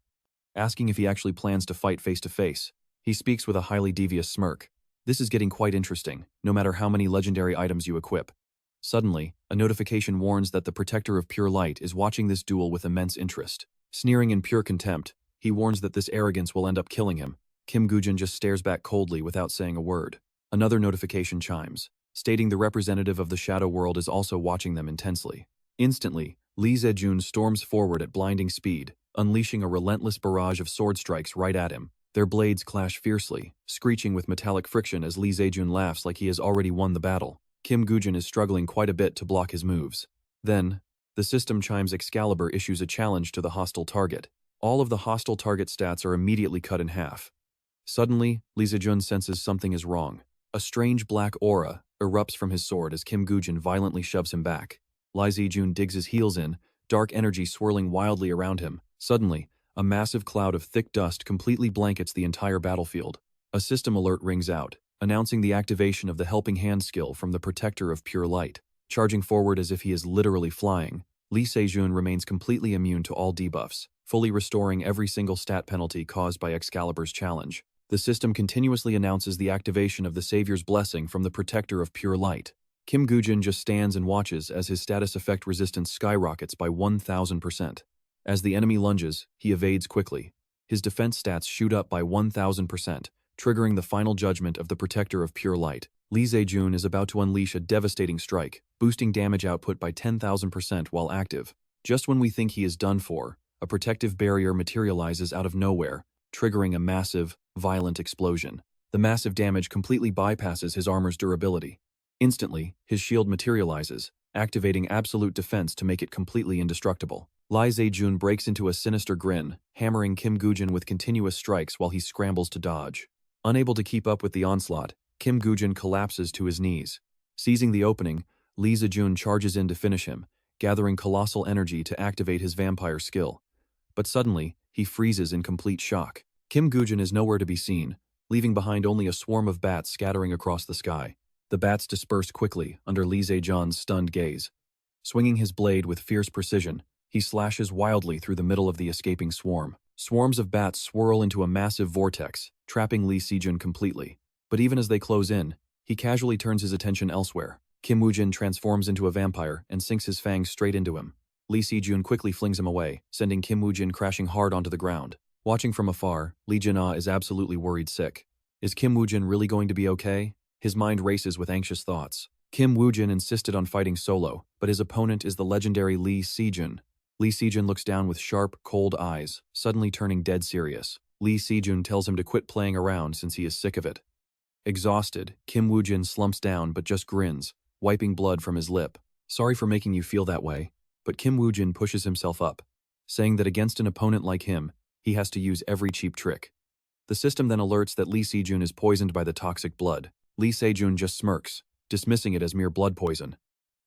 asking if he actually plans to fight face to face. He speaks with a highly devious smirk. This is getting quite interesting, no matter how many legendary items you equip. Suddenly, a notification warns that the Protector of Pure Light is watching this duel with immense interest. Sneering in pure contempt, he warns that this arrogance will end up killing him. Kim Woo-jin just stares back coldly without saying a word. Another notification chimes, stating the representative of the Shadow World is also watching them intensely. Instantly, Lee Se-jun storms forward at blinding speed, unleashing a relentless barrage of sword strikes right at him. Their blades clash fiercely, screeching with metallic friction as Lee Se-jun laughs like he has already won the battle. Kim Woo-jin is struggling quite a bit to block his moves. Then, the system chimes Excalibur issues a challenge to the hostile target. All of the hostile target stats are immediately cut in half. Suddenly, Lee Se-jun senses something is wrong. A strange black aura erupts from his sword as Kim Woo-jin violently shoves him back. Lee Se-jun digs his heels in, dark energy swirling wildly around him. Suddenly, a massive cloud of thick dust completely blankets the entire battlefield. A system alert rings out, announcing the activation of the Helping Hand skill from the Protector of Pure Light. Charging forward as if he is literally flying, Lee Se-jun remains completely immune to all debuffs, fully restoring every single stat penalty caused by Excalibur's challenge. The system continuously announces the activation of the Savior's Blessing from the Protector of Pure Light. Kim Woo-jin just stands and watches as his status effect resistance skyrockets by 1000%. As the enemy lunges, he evades quickly. His defense stats shoot up by 1000%, triggering the final judgment of the Protector of Pure Light. Lee Se-jun is about to unleash a devastating strike, boosting damage output by 10,000% while active. Just when we think he is done for, a protective barrier materializes out of nowhere, triggering a massive, violent explosion. The massive damage completely bypasses his armor's durability. Instantly, his shield materializes, activating absolute defense to make it completely indestructible. Lee Se-jun breaks into a sinister grin, hammering Kim Woo-jin with continuous strikes while he scrambles to dodge. Unable to keep up with the onslaught, Kim Woo-jin collapses to his knees. Seizing the opening, Lee Se-jun charges in to finish him, gathering colossal energy to activate his vampire skill. But suddenly, he freezes in complete shock. Kim Woo-jin is nowhere to be seen, leaving behind only a swarm of bats scattering across the sky. The bats disperse quickly under Lee Se-jun's stunned gaze. Swinging his blade with fierce precision, he slashes wildly through the middle of the escaping swarm. Swarms of bats swirl into a massive vortex, trapping Lee Se-jun completely. But even as they close in, he casually turns his attention elsewhere. Kim Woo-jin transforms into a vampire and sinks his fangs straight into him. Lee Se-jun quickly flings him away, sending Kim Woo-jin crashing hard onto the ground. Watching from afar, Lee Jin-ah is absolutely worried sick. Is Kim Woo-jin really going to be okay? His mind races with anxious thoughts. Kim Woo-jin insisted on fighting solo, but his opponent is the legendary Lee Se-jun. Lee Se-jun looks down with sharp, cold eyes, suddenly turning dead serious. Lee Se-jun tells him to quit playing around since he is sick of it. Exhausted, Kim Woo-jin slumps down but just grins, wiping blood from his lip. Sorry for making you feel that way, but Kim Woo-jin pushes himself up, saying that against an opponent like him, he has to use every cheap trick. The system then alerts that Lee Se-jun is poisoned by the toxic blood. Lee Se-jun just smirks, dismissing it as mere blood poison.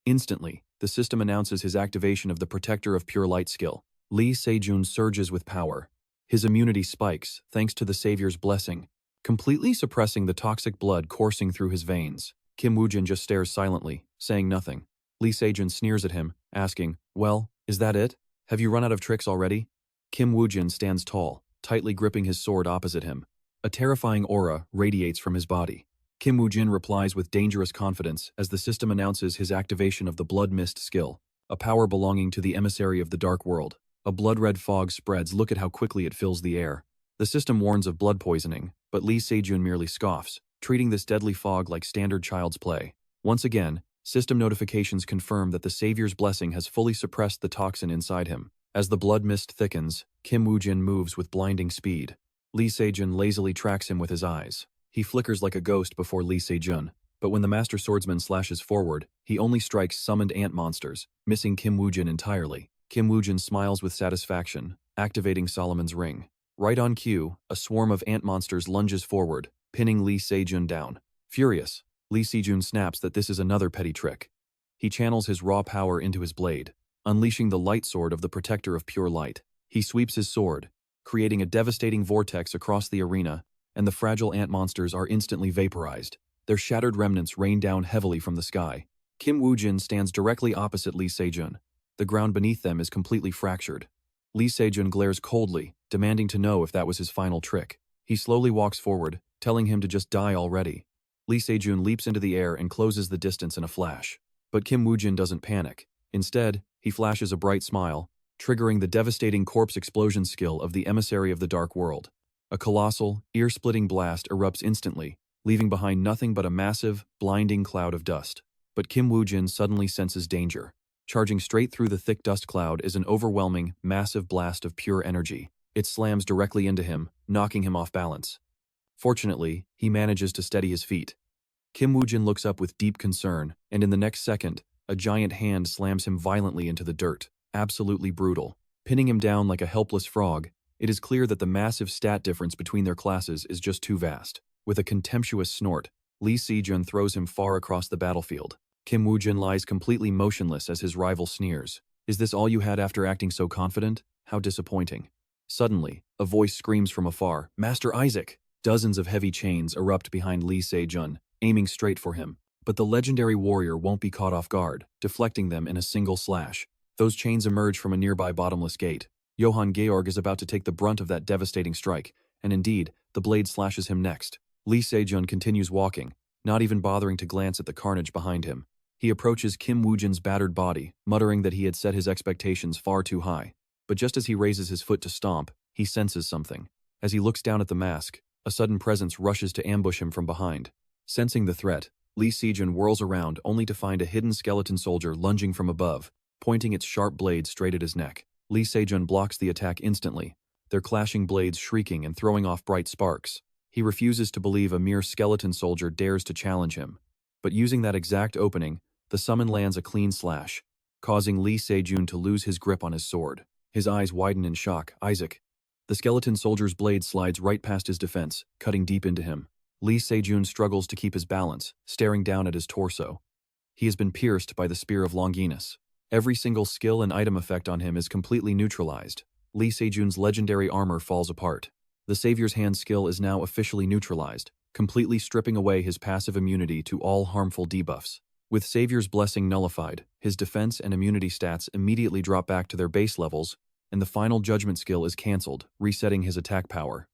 Instantly, the system announces his activation of the Protector of Pure Light skill. Lee Se-jun surges with power. His immunity spikes, thanks to the Savior's Blessing, completely suppressing the toxic blood coursing through his veins. Kim Woo-jin just stares silently, saying nothing. Lee Se-jun sneers at him, asking, "Well, is that it? Have you run out of tricks already?" Kim Woo-jin stands tall, tightly gripping his sword opposite him. A terrifying aura radiates from his body. Kim Woo-jin replies with dangerous confidence as the system announces his activation of the Blood Mist skill, a power belonging to the Emissary of the Dark World. A blood-red fog spreads. Look at how quickly it fills the air. The system warns of blood poisoning, but Lee Se-jun merely scoffs, treating this deadly fog like standard child's play. Once again, system notifications confirm that the Savior's Blessing has fully suppressed the toxin inside him. As the blood mist thickens, Kim Woo-jin moves with blinding speed. Lee Se-jun lazily tracks him with his eyes. He flickers like a ghost before Lee Se-jun, but when the master swordsman slashes forward, he only strikes summoned ant monsters, missing Kim Woo-jin entirely. Kim Woo-jin smiles with satisfaction, activating Solomon's ring. Right on cue, a swarm of ant monsters lunges forward, pinning Lee Se-jun down. Furious, Lee Se-jun snaps that this is another petty trick. He channels his raw power into his blade, unleashing the light sword of the protector of pure light. He sweeps his sword, creating a devastating vortex across the arena, and the fragile ant monsters are instantly vaporized. Their shattered remnants rain down heavily from the sky. Kim Woo-jin stands directly opposite Lee Se-jun. The ground beneath them is completely fractured. Lee Se-jun glares coldly, demanding to know if that was his final trick. He slowly walks forward, telling him to just die already. Lee Se-jun leaps into the air and closes the distance in a flash. But Kim Woo-jin doesn't panic. Instead, he flashes a bright smile, triggering the devastating corpse explosion skill of the Emissary of the Dark World. A colossal, ear-splitting blast erupts instantly, leaving behind nothing but a massive, blinding cloud of dust. But Kim Woo-jin suddenly senses danger. Charging straight through the thick dust cloud is an overwhelming, massive blast of pure energy. It slams directly into him, knocking him off balance. Fortunately, he manages to steady his feet. Kim Woo-jin looks up with deep concern, and in the next second, a giant hand slams him violently into the dirt. Absolutely brutal. Pinning him down like a helpless frog, it is clear that the massive stat difference between their classes is just too vast. With a contemptuous snort, Lee Se-jun throws him far across the battlefield. Kim Woo-jin lies completely motionless as his rival sneers. "Is this all you had after acting so confident? How disappointing." Suddenly, a voice screams from afar, "Master Isaac!" Dozens of heavy chains erupt behind Lee Se-jun, aiming straight for him. But the legendary warrior won't be caught off guard, deflecting them in a single slash. Those chains emerge from a nearby bottomless gate. Johann Georg is about to take the brunt of that devastating strike, and indeed, the blade slashes him next. Lee Se-jun continues walking, not even bothering to glance at the carnage behind him. He approaches Kim Woo-jin's battered body, muttering that he had set his expectations far too high. But just as he raises his foot to stomp, he senses something. As he looks down at the mask, a sudden presence rushes to ambush him from behind. Sensing the threat, Lee Se-jun whirls around only to find a hidden skeleton soldier lunging from above, pointing its sharp blade straight at his neck. Lee Se-jun blocks the attack instantly, their clashing blades shrieking and throwing off bright sparks. He refuses to believe a mere skeleton soldier dares to challenge him. But using that exact opening, the summon lands a clean slash, causing Lee Se-jun to lose his grip on his sword. His eyes widen in shock. "Isaac." The skeleton soldier's blade slides right past his defense, cutting deep into him. Lee Se-jun struggles to keep his balance, staring down at his torso. He has been pierced by the Spear of Longinus. Every single skill and item effect on him is completely neutralized. Lee Se-jun's legendary armor falls apart. The Savior's Hand skill is now officially neutralized, completely stripping away his passive immunity to all harmful debuffs. With Savior's Blessing nullified, his defense and immunity stats immediately drop back to their base levels, and the final Judgment skill is cancelled, resetting his attack power.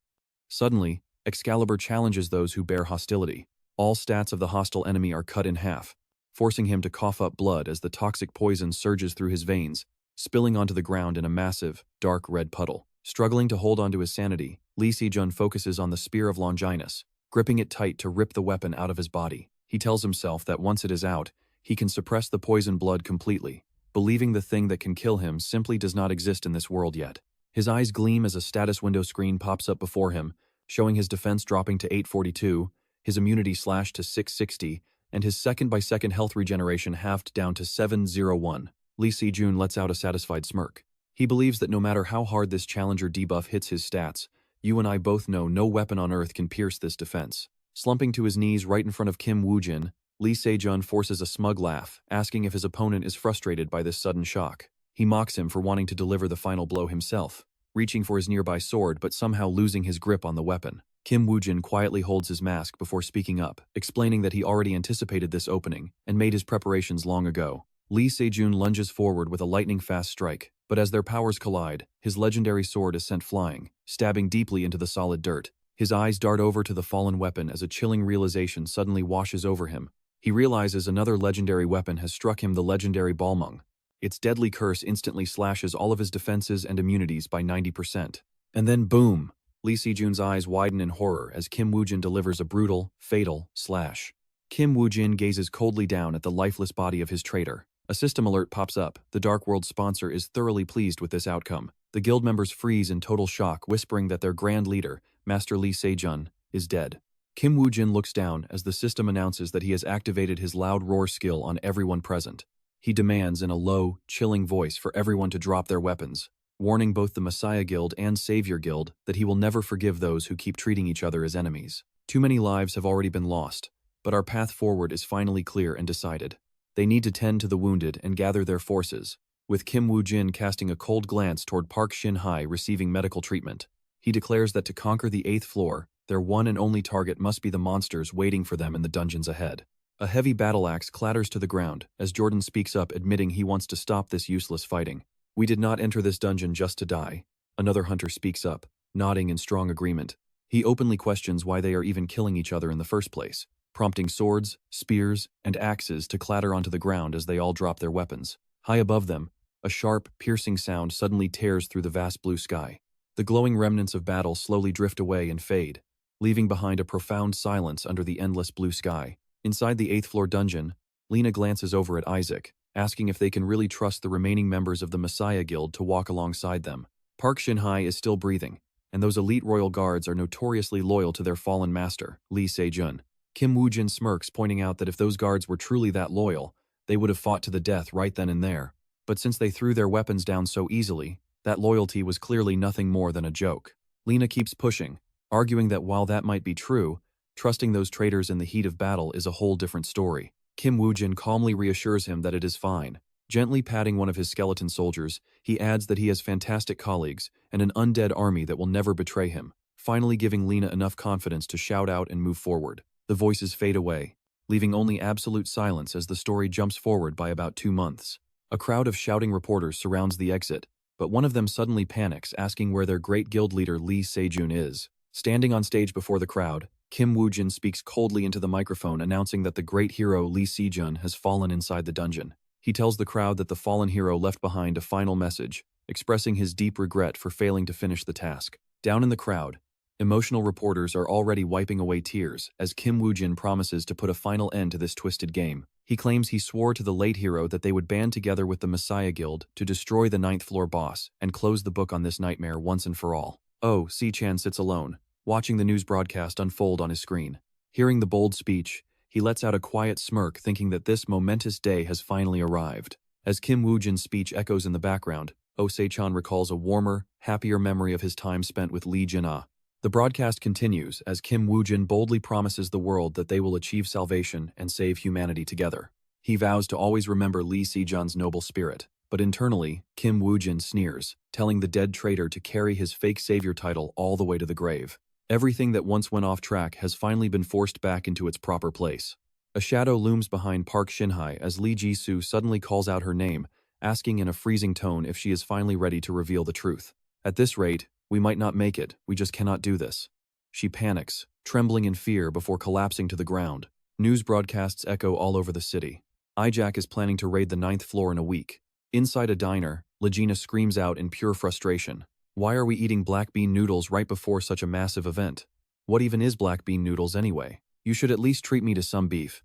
Suddenly, Excalibur challenges those who bear hostility. All stats of the hostile enemy are cut in half, forcing him to cough up blood as the toxic poison surges through his veins, spilling onto the ground in a massive, dark red puddle. Struggling to hold onto his sanity, Lee Se-jun focuses on the Spear of Longinus, gripping it tight to rip the weapon out of his body. He tells himself that once it is out, he can suppress the poison blood completely, believing the thing that can kill him simply does not exist in this world yet. His eyes gleam as a status window screen pops up before him, showing his defense dropping to 842, his immunity slashed to 660, and his second-by-second health regeneration halved down to 701. Lee Se-jun lets out a satisfied smirk. He believes that no matter how hard this challenger debuff hits his stats, you and I both know no weapon on earth can pierce this defense. Slumping to his knees right in front of Kim Woo-jin, Lee Se-jun forces a smug laugh, asking if his opponent is frustrated by this sudden shock. He mocks him for wanting to deliver the final blow himself, reaching for his nearby sword but somehow losing his grip on the weapon. Kim Woo-jin quietly holds his mask before speaking up, explaining that he already anticipated this opening and made his preparations long ago. Lee Se-jun lunges forward with a lightning-fast strike, but as their powers collide, his legendary sword is sent flying, stabbing deeply into the solid dirt. His eyes dart over to the fallen weapon as a chilling realization suddenly washes over him. He realizes another legendary weapon has struck him, the legendary Balmung. Its deadly curse instantly slashes all of his defenses and immunities by 90%. And then boom! Lee Se-jun's eyes widen in horror as Kim Woo-jin delivers a brutal, fatal slash. Kim Woo-jin gazes coldly down at the lifeless body of his traitor. A system alert pops up. The Dark World sponsor is thoroughly pleased with this outcome. The guild members freeze in total shock, whispering that their grand leader, Master Lee Se-jun, is dead. Kim Woo-jin looks down as the system announces that he has activated his loud roar skill on everyone present. He demands in a low, chilling voice for everyone to drop their weapons, warning both the Messiah Guild and Savior Guild that he will never forgive those who keep treating each other as enemies. Too many lives have already been lost, but our path forward is finally clear and decided. They need to tend to the wounded and gather their forces, with Kim Woo-jin casting a cold glance toward Park Shin-hye receiving medical treatment. He declares that to conquer the 8th floor, their one and only target must be the monsters waiting for them in the dungeons ahead. A heavy battle axe clatters to the ground as Jordan speaks up admitting he wants to stop this useless fighting. "We did not enter this dungeon just to die." Another hunter speaks up, nodding in strong agreement. He openly questions why they are even killing each other in the first place, prompting swords, spears, and axes to clatter onto the ground as they all drop their weapons. High above them, a sharp, piercing sound suddenly tears through the vast blue sky. The glowing remnants of battle slowly drift away and fade, leaving behind a profound silence under the endless blue sky. Inside the 8th floor dungeon, Lena glances over at Isaac, asking if they can really trust the remaining members of the Messiah Guild to walk alongside them. Park Shin-hye is still breathing, and those elite royal guards are notoriously loyal to their fallen master, Se-jun. Kim Woo-jin smirks, pointing out that if those guards were truly that loyal, they would have fought to the death right then and there. But since they threw their weapons down so easily, that loyalty was clearly nothing more than a joke. Lena keeps pushing, arguing that while that might be true, trusting those traitors in the heat of battle is a whole different story. Kim Woo-jin calmly reassures him that it is fine. Gently patting one of his skeleton soldiers, he adds that he has fantastic colleagues and an undead army that will never betray him, finally giving Lena enough confidence to shout out and move forward. The voices fade away, leaving only absolute silence as the story jumps forward by about 2 months. A crowd of shouting reporters surrounds the exit, but one of them suddenly panics, asking where their great guild leader Se-jun is. Standing on stage before the crowd, Kim Woo-jin speaks coldly into the microphone, announcing that the great hero Se-jun has fallen inside the dungeon. He tells the crowd that the fallen hero left behind a final message, expressing his deep regret for failing to finish the task. Down in the crowd, emotional reporters are already wiping away tears as Kim Woo-jin promises to put a final end to this twisted game. He claims he swore to the late hero that they would band together with the Messiah Guild to destroy the 9th floor boss and close the book on this nightmare once and for all. Oh, Se-chan sits alone, watching the news broadcast unfold on his screen. Hearing the bold speech, he lets out a quiet smirk, thinking that this momentous day has finally arrived. As Kim Woo-jin's speech echoes in the background, Se-chan recalls a warmer, happier memory of his time spent with Lee Jin-ah. The broadcast continues as Kim Woo-jin boldly promises the world that they will achieve salvation and save humanity together. He vows to always remember Lee Se-jun's noble spirit, but internally, Kim Woo-jin sneers, telling the dead traitor to carry his fake savior title all the way to the grave. Everything that once went off track has finally been forced back into its proper place. A shadow looms behind Park Shin-hye as Lee Ji-soo suddenly calls out her name, asking in a freezing tone if she is finally ready to reveal the truth. At this rate, we might not make it, we just cannot do this. She panics, trembling in fear before collapsing to the ground. News broadcasts echo all over the city. Ijak is planning to raid the 9th floor in a week. Inside a diner, Legina screams out in pure frustration. Why are we eating black bean noodles right before such a massive event? What even is black bean noodles anyway? You should at least treat me to some beef.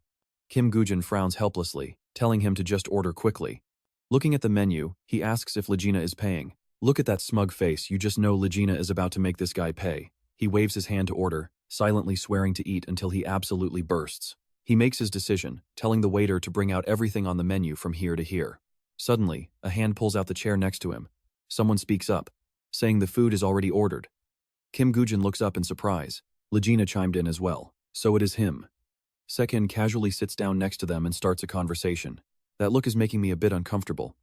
Kim Woo-jin frowns helplessly, telling him to just order quickly. Looking at the menu, he asks if Legina is paying. Look at that smug face, you just know Legina is about to make this guy pay. He waves his hand to order, silently swearing to eat until he absolutely bursts. He makes his decision, telling the waiter to bring out everything on the menu from here to here. Suddenly, a hand pulls out the chair next to him. Someone speaks up, saying the food is already ordered. Kim Woo-jin looks up in surprise. Legina chimed in as well. So it is him. Se-jun casually sits down next to them and starts a conversation. That look is making me a bit uncomfortable.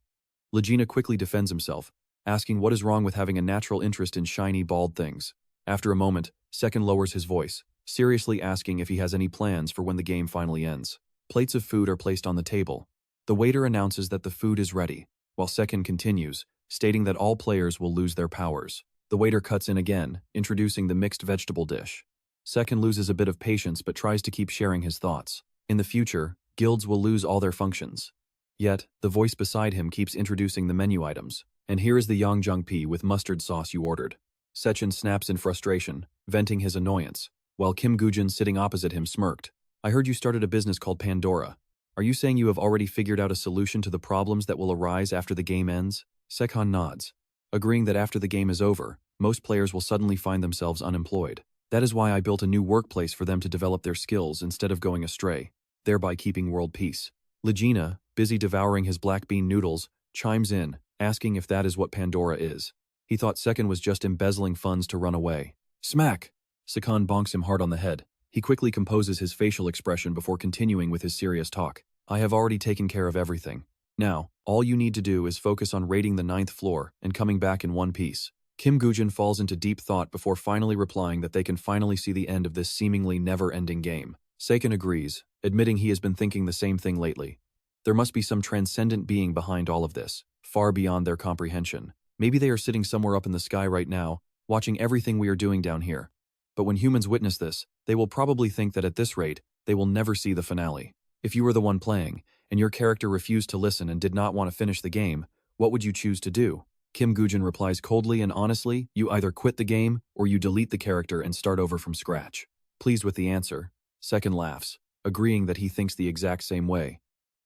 Legina quickly defends himself, asking what is wrong with having a natural interest in shiny, bald things. After a moment, Se-jun lowers his voice, seriously asking if he has any plans for when the game finally ends. Plates of food are placed on the table. The waiter announces that the food is ready, while Se-jun continues, stating that all players will lose their powers. The waiter cuts in again, introducing the mixed vegetable dish. Se-jun loses a bit of patience but tries to keep sharing his thoughts. In the future, guilds will lose all their functions. Yet, the voice beside him keeps introducing the menu items. And here is the Yangjungpi with mustard sauce you ordered. Se-jun snaps in frustration, venting his annoyance, while Kim Woo-jin sitting opposite him smirked. I heard you started a business called Pandora. Are you saying you have already figured out a solution to the problems that will arise after the game ends? Se-jun nods, agreeing that after the game is over, most players will suddenly find themselves unemployed. That is why I built a new workplace for them to develop their skills instead of going astray, thereby keeping world peace. Legina, busy devouring his black bean noodles, chimes in, asking if that is what Pandora is. He thought Se-jun was just embezzling funds to run away. Smack! Se-jun bonks him hard on the head. He quickly composes his facial expression before continuing with his serious talk. I have already taken care of everything. Now, all you need to do is focus on raiding the 9th floor and coming back in one piece. Kim Woo-jin falls into deep thought before finally replying that they can finally see the end of this seemingly never-ending game. Se-jun agrees, admitting he has been thinking the same thing lately. There must be some transcendent being behind all of this, far beyond their comprehension. Maybe they are sitting somewhere up in the sky right now, watching everything we are doing down here. But when humans witness this, they will probably think that at this rate, they will never see the finale. If you were the one playing, and your character refused to listen and did not want to finish the game, what would you choose to do? Kim Woo-jin replies coldly and honestly, you either quit the game, or you delete the character and start over from scratch. Pleased with the answer, Se-jun laughs, agreeing that he thinks the exact same way.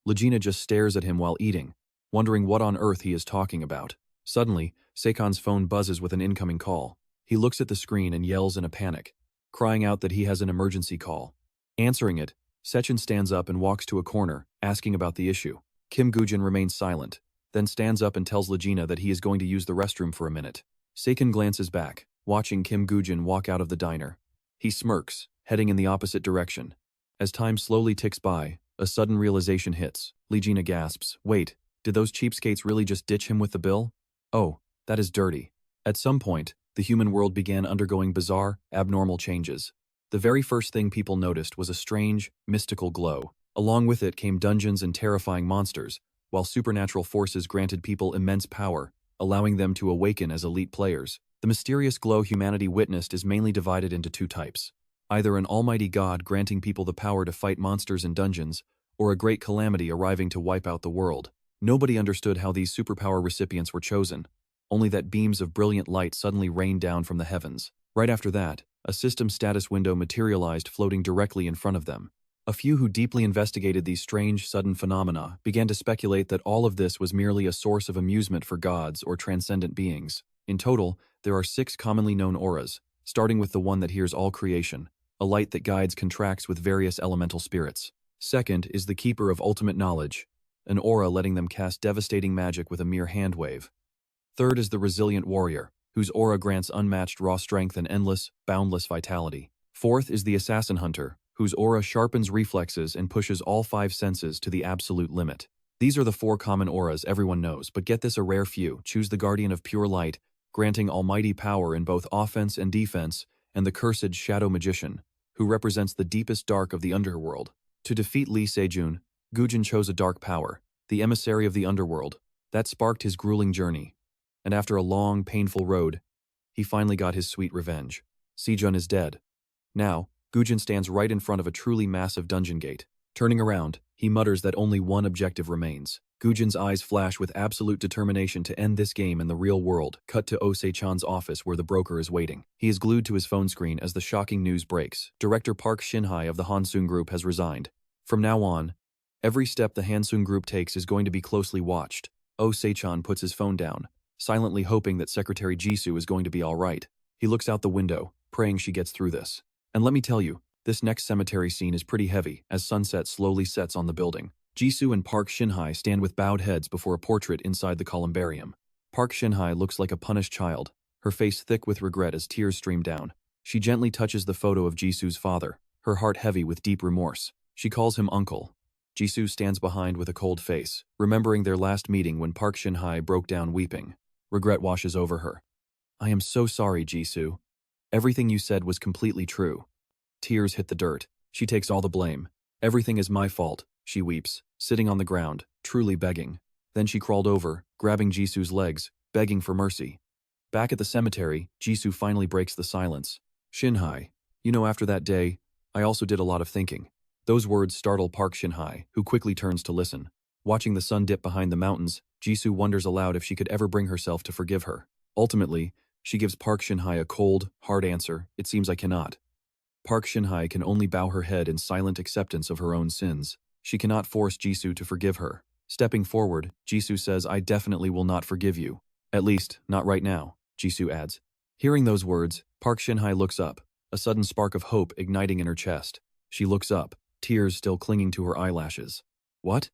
Legina just stares at him while eating, wondering what on earth he is talking about. Suddenly, Se-jun's phone buzzes with an incoming call. He looks at the screen and yells in a panic, crying out that he has an emergency call. Answering it, Se-jun stands up and walks to a corner, asking about the issue. Kim Woo-jin remains silent, then stands up and tells Legina that he is going to use the restroom for a minute. Se-jun glances back, watching Kim Woo-jin walk out of the diner. He smirks, heading in the opposite direction. As time slowly ticks by, a sudden realization hits. Legina gasps, wait, did those cheapskates really just ditch him with the bill? Oh, that is dirty. At some point, the human world began undergoing bizarre, abnormal changes. The very first thing people noticed was a strange, mystical glow. Along with it came dungeons and terrifying monsters, while supernatural forces granted people immense power, allowing them to awaken as elite players. The mysterious glow humanity witnessed is mainly divided into two types. Either an almighty god granting people the power to fight monsters in dungeons, or a great calamity arriving to wipe out the world. Nobody understood how these superpower recipients were chosen, only that beams of brilliant light suddenly rained down from the heavens. Right after that, a system status window materialized floating directly in front of them. A few who deeply investigated these strange, sudden phenomena began to speculate that all of this was merely a source of amusement for gods or transcendent beings. In total, there are 6 commonly known auras, starting with the one that hears all creation, a light that guides contracts with various elemental spirits. Second is the Keeper of Ultimate Knowledge, an aura letting them cast devastating magic with a mere hand wave. Third is the Resilient Warrior, whose aura grants unmatched raw strength and endless, boundless vitality. Fourth is the Assassin Hunter, whose aura sharpens reflexes and pushes all 5 senses to the absolute limit. These are the 4 common auras everyone knows, but get this, a rare few choose the Guardian of Pure Light, granting almighty power in both offense and defense, and the cursed Shadow Magician, who represents the deepest dark of the Underworld. To defeat Lee Se-jun, Woo-jin chose a dark power, the Emissary of the Underworld. That sparked his grueling journey. And after a long, painful road, he finally got his sweet revenge. Se-jun is dead. Now, Woo-jin stands right in front of a truly massive dungeon gate. Turning around, he mutters that only one objective remains. Woo-jin's eyes flash with absolute determination to end this game in the real world. Cut to Se-chan's office where the broker is waiting. He is glued to his phone screen as the shocking news breaks. Director Park Shin-hye of the Hansung Group has resigned. From now on, every step the Hansung Group takes is going to be closely watched. Se-chan puts his phone down, silently hoping that Secretary Jisoo is going to be all right. He looks out the window, praying she gets through this. And let me tell you, this next cemetery scene is pretty heavy as sunset slowly sets on the building. Jisoo and Park Shin-hye stand with bowed heads before a portrait inside the columbarium. Park Shin-hye looks like a punished child, her face thick with regret as tears stream down. She gently touches the photo of Jisoo's father, her heart heavy with deep remorse. She calls him uncle. Jisoo stands behind with a cold face, remembering their last meeting when Park Shin-hye broke down weeping. Regret washes over her. I am so sorry, Jisoo. Everything you said was completely true. Tears hit the dirt. She takes all the blame. Everything is my fault, she weeps, sitting on the ground, truly begging. Then she crawled over, grabbing Jisoo's legs, begging for mercy. Back at the cemetery, Jisoo finally breaks the silence. Shin-hye, after that day, I also did a lot of thinking. Those words startle Park Shin-hye, who quickly turns to listen. Watching the sun dip behind the mountains, Jisoo wonders aloud if she could ever bring herself to forgive her. Ultimately, she gives Park Shin-hye a cold, hard answer. It seems I cannot. Park Shin-hye can only bow her head in silent acceptance of her own sins. She cannot force Jisoo to forgive her. Stepping forward, Jisoo says, I definitely will not forgive you. At least, not right now, Jisoo adds. Hearing those words, Park Shin-hye looks up, a sudden spark of hope igniting in her chest. She looks up, tears still clinging to her eyelashes. What?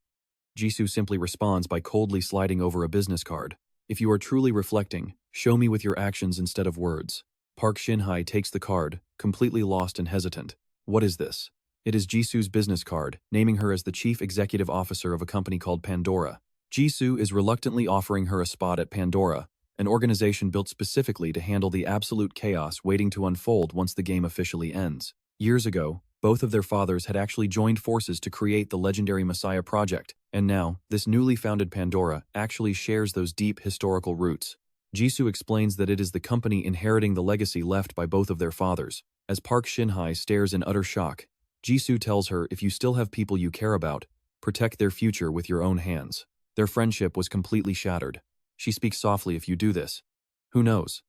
Jisoo simply responds by coldly sliding over a business card. If you are truly reflecting, show me with your actions instead of words. Park Shin-hye takes the card, completely lost and hesitant. What is this? It is Jisoo's business card, naming her as the chief executive officer of a company called Pandora. Jisoo is reluctantly offering her a spot at Pandora, an organization built specifically to handle the absolute chaos waiting to unfold once the game officially ends. Years ago, both of their fathers had actually joined forces to create the legendary Messiah project, and now, this newly founded Pandora actually shares those deep historical roots. Jisoo explains that it is the company inheriting the legacy left by both of their fathers. As Park Shin-hye stares in utter shock, Jisoo tells her if you still have people you care about, protect their future with your own hands. Their friendship was completely shattered. She speaks softly if you do this. Who knows?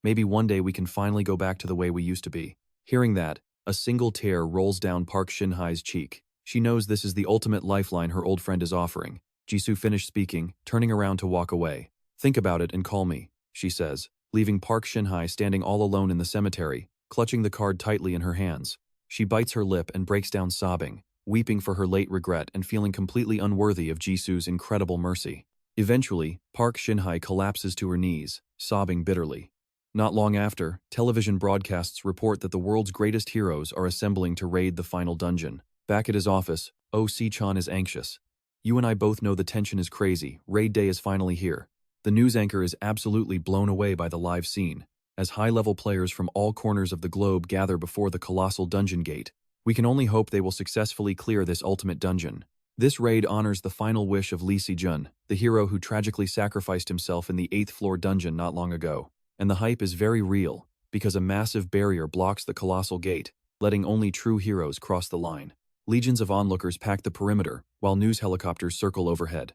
Maybe one day we can finally go back to the way we used to be. Hearing that, a single tear rolls down Park Shin-hye's cheek. She knows this is the ultimate lifeline her old friend is offering. Jisoo finished speaking, turning around to walk away. Think about it and call me, she says, leaving Park Shin-hye standing all alone in the cemetery, clutching the card tightly in her hands. She bites her lip and breaks down sobbing, weeping for her late regret and feeling completely unworthy of Jisoo's incredible mercy. Eventually, Park Shin-hye collapses to her knees, sobbing bitterly. Not long after, television broadcasts report that the world's greatest heroes are assembling to raid the final dungeon. Back at his office, Se-jun is anxious. You and I both know the tension is crazy. Raid day is finally here. The news anchor is absolutely blown away by the live scene. As high-level players from all corners of the globe gather before the colossal dungeon gate, we can only hope they will successfully clear this ultimate dungeon. This raid honors the final wish of Se-jun, the hero who tragically sacrificed himself in the 8th floor dungeon not long ago. And the hype is very real, because a massive barrier blocks the colossal gate, letting only true heroes cross the line. Legions of onlookers pack the perimeter, while news helicopters circle overhead.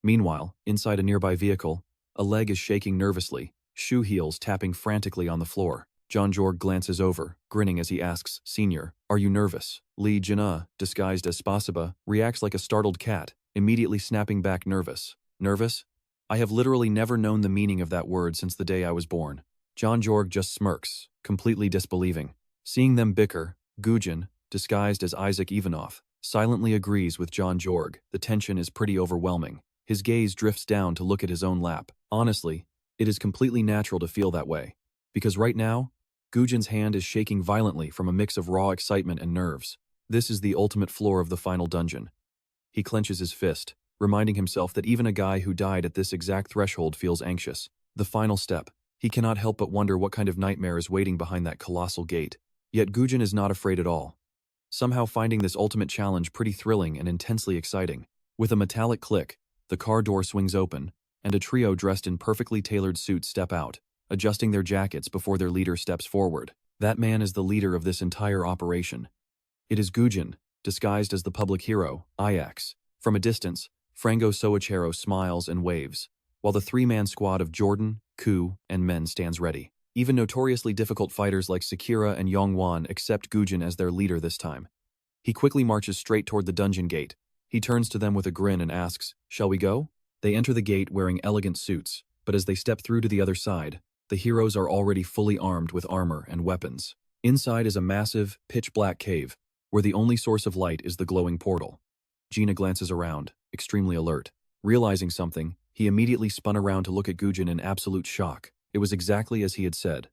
Meanwhile, inside a nearby vehicle, a leg is shaking nervously, shoe heels tapping frantically on the floor. John Jorg glances over, grinning as he asks, "Senior, are you nervous?" Lee Jin-ah, disguised as Spasiba, reacts like a startled cat, immediately snapping back nervous. Nervous? I have literally never known the meaning of that word since the day I was born. John Jorg just smirks, completely disbelieving. Seeing them bicker, Woo-jin, disguised as Isaac Ivanov, silently agrees with John Jorg. The tension is pretty overwhelming. His gaze drifts down to look at his own lap. Honestly, it is completely natural to feel that way. Because right now, Woo-jin's hand is shaking violently from a mix of raw excitement and nerves. This is the ultimate floor of the final dungeon. He clenches his fist, reminding himself that even a guy who died at this exact threshold feels anxious. The final step. He cannot help but wonder what kind of nightmare is waiting behind that colossal gate. Yet Woo-jin is not afraid at all. Somehow finding this ultimate challenge pretty thrilling and intensely exciting. With a metallic click, the car door swings open, and a trio dressed in perfectly tailored suits step out, adjusting their jackets before their leader steps forward. That man is the leader of this entire operation. It is Woo-jin, disguised as the public hero, Ajax. From a distance, Frango Soichiro smiles and waves, while the three-man squad of Jordan, Koo, and men stands ready. Even notoriously difficult fighters like Sakura and Yongwon accept Woo-jin as their leader this time. He quickly marches straight toward the dungeon gate. He turns to them with a grin and asks, "Shall we go?" They enter the gate wearing elegant suits, but as they step through to the other side, the heroes are already fully armed with armor and weapons. Inside is a massive, pitch-black cave, where the only source of light is the glowing portal. Gina glances around, extremely alert. Realizing something, he immediately spun around to look at Woo-jin in absolute shock. It was exactly as he had said.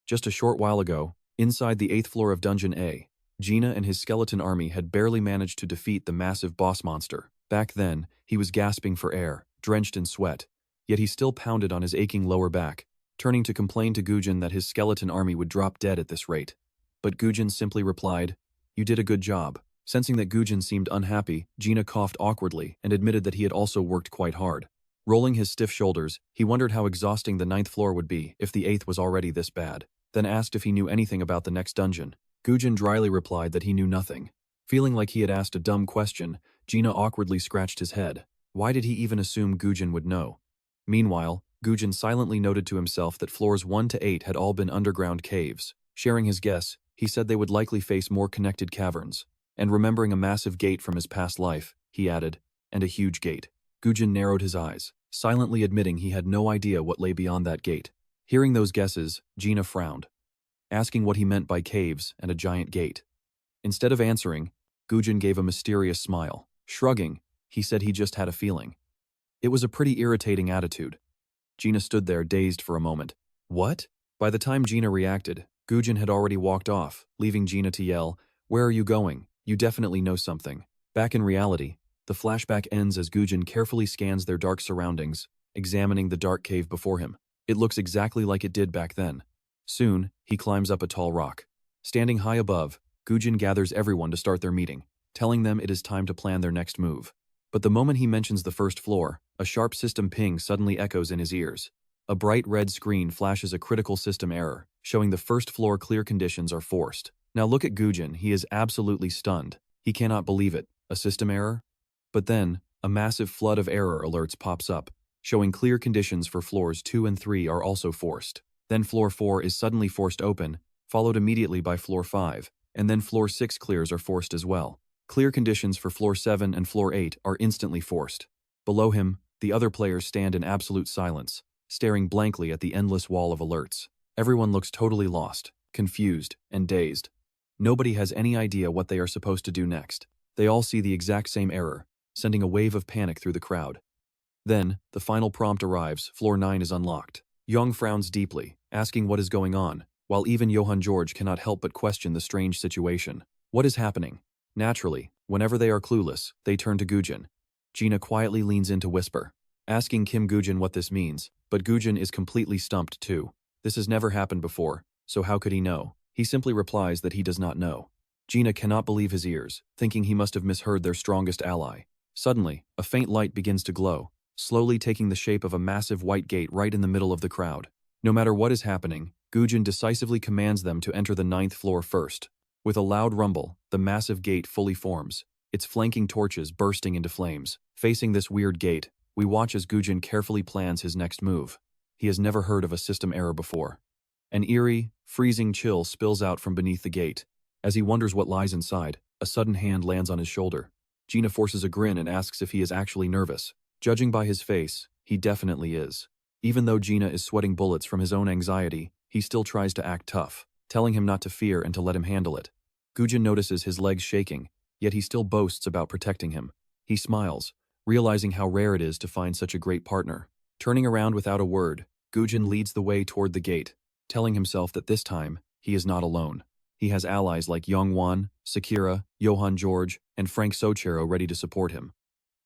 Just a short while ago, inside the 8th floor of Dungeon A, Gina and his skeleton army had barely managed to defeat the massive boss monster. Back then, he was gasping for air, drenched in sweat, yet he still pounded on his aching lower back, turning to complain to Woo-jin that his skeleton army would drop dead at this rate. But Woo-jin simply replied, "You did a good job." Sensing that Woo-jin seemed unhappy, Gina coughed awkwardly and admitted that he had also worked quite hard. Rolling his stiff shoulders, he wondered how exhausting the 9th floor would be if the 8th was already this bad, then asked if he knew anything about the next dungeon. Woo-jin dryly replied that he knew nothing. Feeling like he had asked a dumb question, Gina awkwardly scratched his head. Why did he even assume Woo-jin would know? Meanwhile, Woo-jin silently noted to himself that floors 1 to 8 had all been underground caves. Sharing his guess, he said they would likely face more connected caverns. And remembering a massive gate from his past life, he added, "And a huge gate." Woo-jin narrowed his eyes, silently admitting he had no idea what lay beyond that gate. Hearing those guesses, Gina frowned. asking what he meant by caves and a giant gate. Instead of answering, Woo-jin gave a mysterious smile. Shrugging, he said he just had a feeling. It was a pretty irritating attitude. Gina stood there dazed for a moment. What? By the time Gina reacted, Woo-jin had already walked off, leaving Gina to yell, "Where are you going? You definitely know something." Back in reality, the flashback ends as Woo-jin carefully scans their dark surroundings, examining the dark cave before him. It looks exactly like it did back then. Soon, he climbs up a tall rock. Standing high above, Woo-jin gathers everyone to start their meeting, telling them it is time to plan their next move. But the moment he mentions the first floor, a sharp system ping suddenly echoes in his ears. A bright red screen flashes a critical system error, showing the first floor clear conditions are forced. Now look at Woo-jin, he is absolutely stunned. He cannot believe it. A system error? But then, a massive flood of error alerts pops up, showing clear conditions for floors 2 and 3 are also forced. Then floor 4 is suddenly forced open, followed immediately by floor 5, and then floor 6 clears are forced as well. Clear conditions for floor 7 and floor 8 are instantly forced. Below him, the other players stand in absolute silence, staring blankly at the endless wall of alerts. Everyone looks totally lost, confused, and dazed. Nobody has any idea what they are supposed to do next. They all see the exact same error, sending a wave of panic through the crowd. Then, the final prompt arrives, floor 9 is unlocked. Young frowns deeply, asking what is going on, while even Johann George cannot help but question the strange situation. What is happening? Naturally, whenever they are clueless, they turn to Woo-jin. Gina quietly leans in to whisper, asking Woo-jin what this means, but Woo-jin is completely stumped too. This has never happened before, so how could he know? He simply replies that he does not know. Gina cannot believe his ears, thinking he must have misheard their strongest ally. Suddenly, a faint light begins to glow, slowly taking the shape of a massive white gate right in the middle of the crowd. No matter what is happening, Woo-jin decisively commands them to enter the 9th floor first. With a loud rumble, the massive gate fully forms, its flanking torches bursting into flames. Facing this weird gate, we watch as Woo-jin carefully plans his next move. He has never heard of a system error before. An eerie, freezing chill spills out from beneath the gate. As he wonders what lies inside, a sudden hand lands on his shoulder. Gina forces a grin and asks if he is actually nervous. Judging by his face, he definitely is. Even though Gina is sweating bullets from his own anxiety, he still tries to act tough, telling him not to fear and to let him handle it. Woo-jin notices his legs shaking, yet he still boasts about protecting him. He smiles, realizing how rare it is to find such a great partner. Turning around without a word, Woo-jin leads the way toward the gate, telling himself that this time, he is not alone. He has allies like Young-won, Sakura, Johann George, and Frank Sochero ready to support him.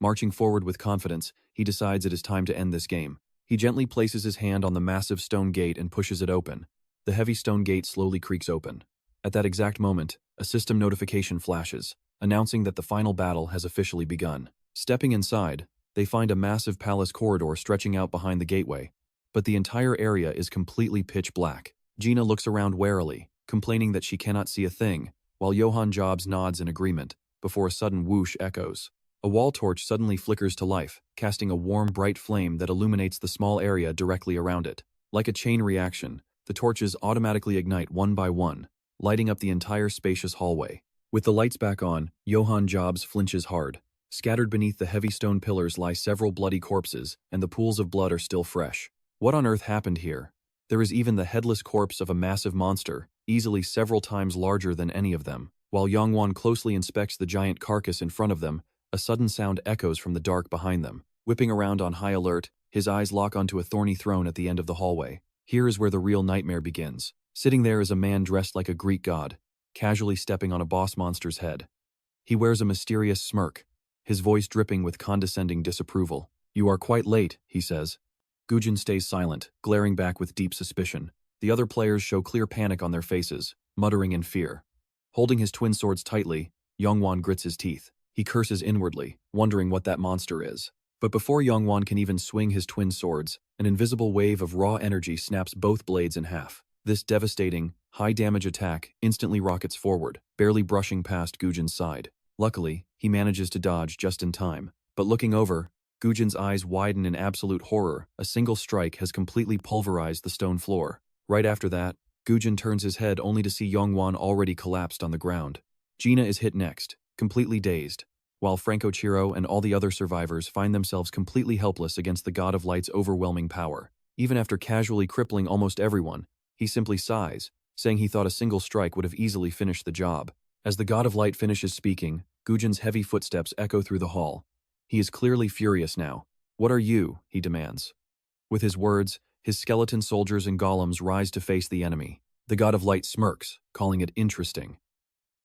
Marching forward with confidence, he decides it is time to end this game. He gently places his hand on the massive stone gate and pushes it open. The heavy stone gate slowly creaks open. At that exact moment, a system notification flashes, announcing that the final battle has officially begun. Stepping inside, they find a massive palace corridor stretching out behind the gateway, but the entire area is completely pitch black. Gina looks around warily, complaining that she cannot see a thing, while Johann Jobs nods in agreement, before a sudden whoosh echoes. A wall torch suddenly flickers to life, casting a warm, bright flame that illuminates the small area directly around it. Like a chain reaction, the torches automatically ignite one by one, lighting up the entire spacious hallway. With the lights back on, Johann Jobs flinches hard. Scattered beneath the heavy stone pillars lie several bloody corpses, and the pools of blood are still fresh. What on earth happened here? There is even the headless corpse of a massive monster, easily several times larger than any of them. While Young-won closely inspects the giant carcass in front of them, a sudden sound echoes from the dark behind them. Whipping around on high alert, his eyes lock onto a thorny throne at the end of the hallway. Here is where the real nightmare begins. Sitting there is a man dressed like a Greek god, casually stepping on a boss monster's head. He wears a mysterious smirk, his voice dripping with condescending disapproval. "You are quite late," he says. Woo-jin stays silent, glaring back with deep suspicion. The other players show clear panic on their faces, muttering in fear. Holding his twin swords tightly, Young-won grits his teeth. He curses inwardly, wondering what that monster is. But before Young-won can even swing his twin swords, an invisible wave of raw energy snaps both blades in half. This devastating, high-damage attack instantly rockets forward, barely brushing past Woo-jin's side. Luckily, he manages to dodge just in time. But looking over, Woo-jin's eyes widen in absolute horror. A single strike has completely pulverized the stone floor. Right after that, Woo-jin turns his head only to see Young-won already collapsed on the ground. Gina is hit next, completely dazed, while Franco Chiro and all the other survivors find themselves completely helpless against the God of Light's overwhelming power. Even after casually crippling almost everyone, he simply sighs, saying he thought a single strike would have easily finished the job. As the God of Light finishes speaking, Woo-jin's heavy footsteps echo through the hall. He is clearly furious now. "What are you?" he demands. With his words, his skeleton soldiers and golems rise to face the enemy. The God of Light smirks, calling it interesting.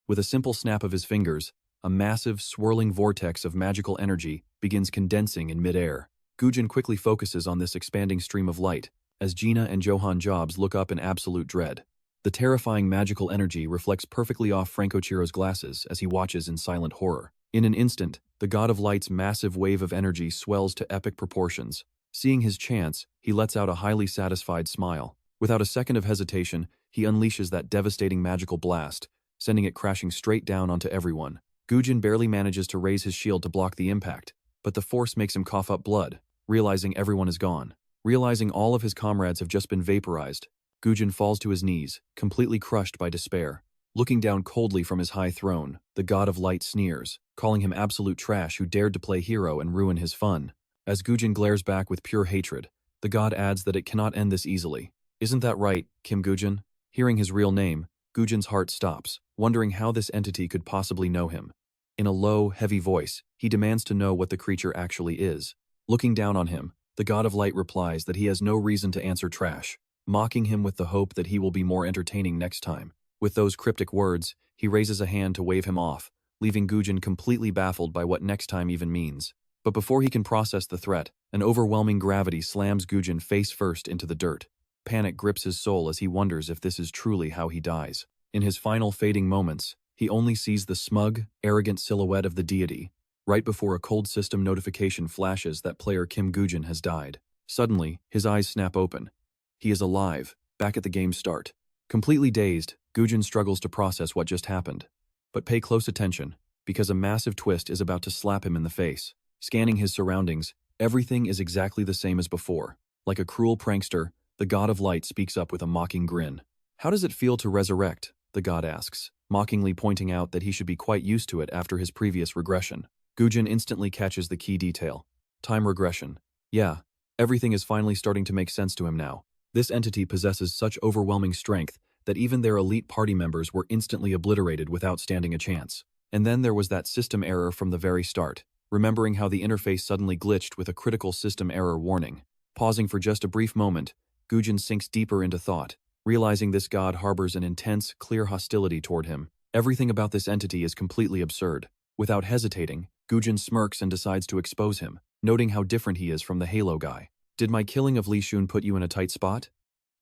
With a simple snap of his fingers, a massive, swirling vortex of magical energy begins condensing in midair. Woo-jin quickly focuses on this expanding stream of light, as Gina and Johan Jobs look up in absolute dread. The terrifying magical energy reflects perfectly off Francochiro's glasses as he watches in silent horror. In an instant, the God of Light's massive wave of energy swells to epic proportions. Seeing his chance, he lets out a highly satisfied smile. Without a second of hesitation, he unleashes that devastating magical blast, sending it crashing straight down onto everyone. Woo-jin barely manages to raise his shield to block the impact, but the force makes him cough up blood, realizing everyone is gone. Realizing all of his comrades have just been vaporized, Woo-jin falls to his knees, completely crushed by despair. Looking down coldly from his high throne, the God of Light sneers, calling him absolute trash who dared to play hero and ruin his fun. As Woo-jin glares back with pure hatred, the god adds that it cannot end this easily. "Isn't that right, Kim Woo-jin?" Hearing his real name, Woo-jin's heart stops, wondering how this entity could possibly know him. In a low, heavy voice, he demands to know what the creature actually is. Looking down on him, the God of Light replies that he has no reason to answer trash, mocking him with the hope that he will be more entertaining next time. With those cryptic words, he raises a hand to wave him off, leaving Woo-jin completely baffled by what next time even means. But before he can process the threat, an overwhelming gravity slams Woo-jin face first into the dirt. Panic grips his soul as he wonders if this is truly how he dies. In his final fading moments, he only sees the smug, arrogant silhouette of the deity, right before a cold system notification flashes that player Kim Woo-jin has died. Suddenly, his eyes snap open. He is alive, back at the game's start. Completely dazed, Woo-jin struggles to process what just happened. But pay close attention, because a massive twist is about to slap him in the face. Scanning his surroundings, everything is exactly the same as before. Like a cruel prankster, the God of Light speaks up with a mocking grin. "How does it feel to resurrect?" the god asks, mockingly pointing out that he should be quite used to it after his previous regression. Woo-jin instantly catches the key detail. Time regression. Yeah, everything is finally starting to make sense to him now. This entity possesses such overwhelming strength that even their elite party members were instantly obliterated without standing a chance. And then there was that system error from the very start, remembering how the interface suddenly glitched with a critical system error warning. Pausing for just a brief moment, Woo-jin sinks deeper into thought, realizing this god harbors an intense, clear hostility toward him. Everything about this entity is completely absurd. Without hesitating, Woo-jin smirks and decides to expose him, noting how different he is from the Halo guy. "Did my killing of Li Shun put you in a tight spot?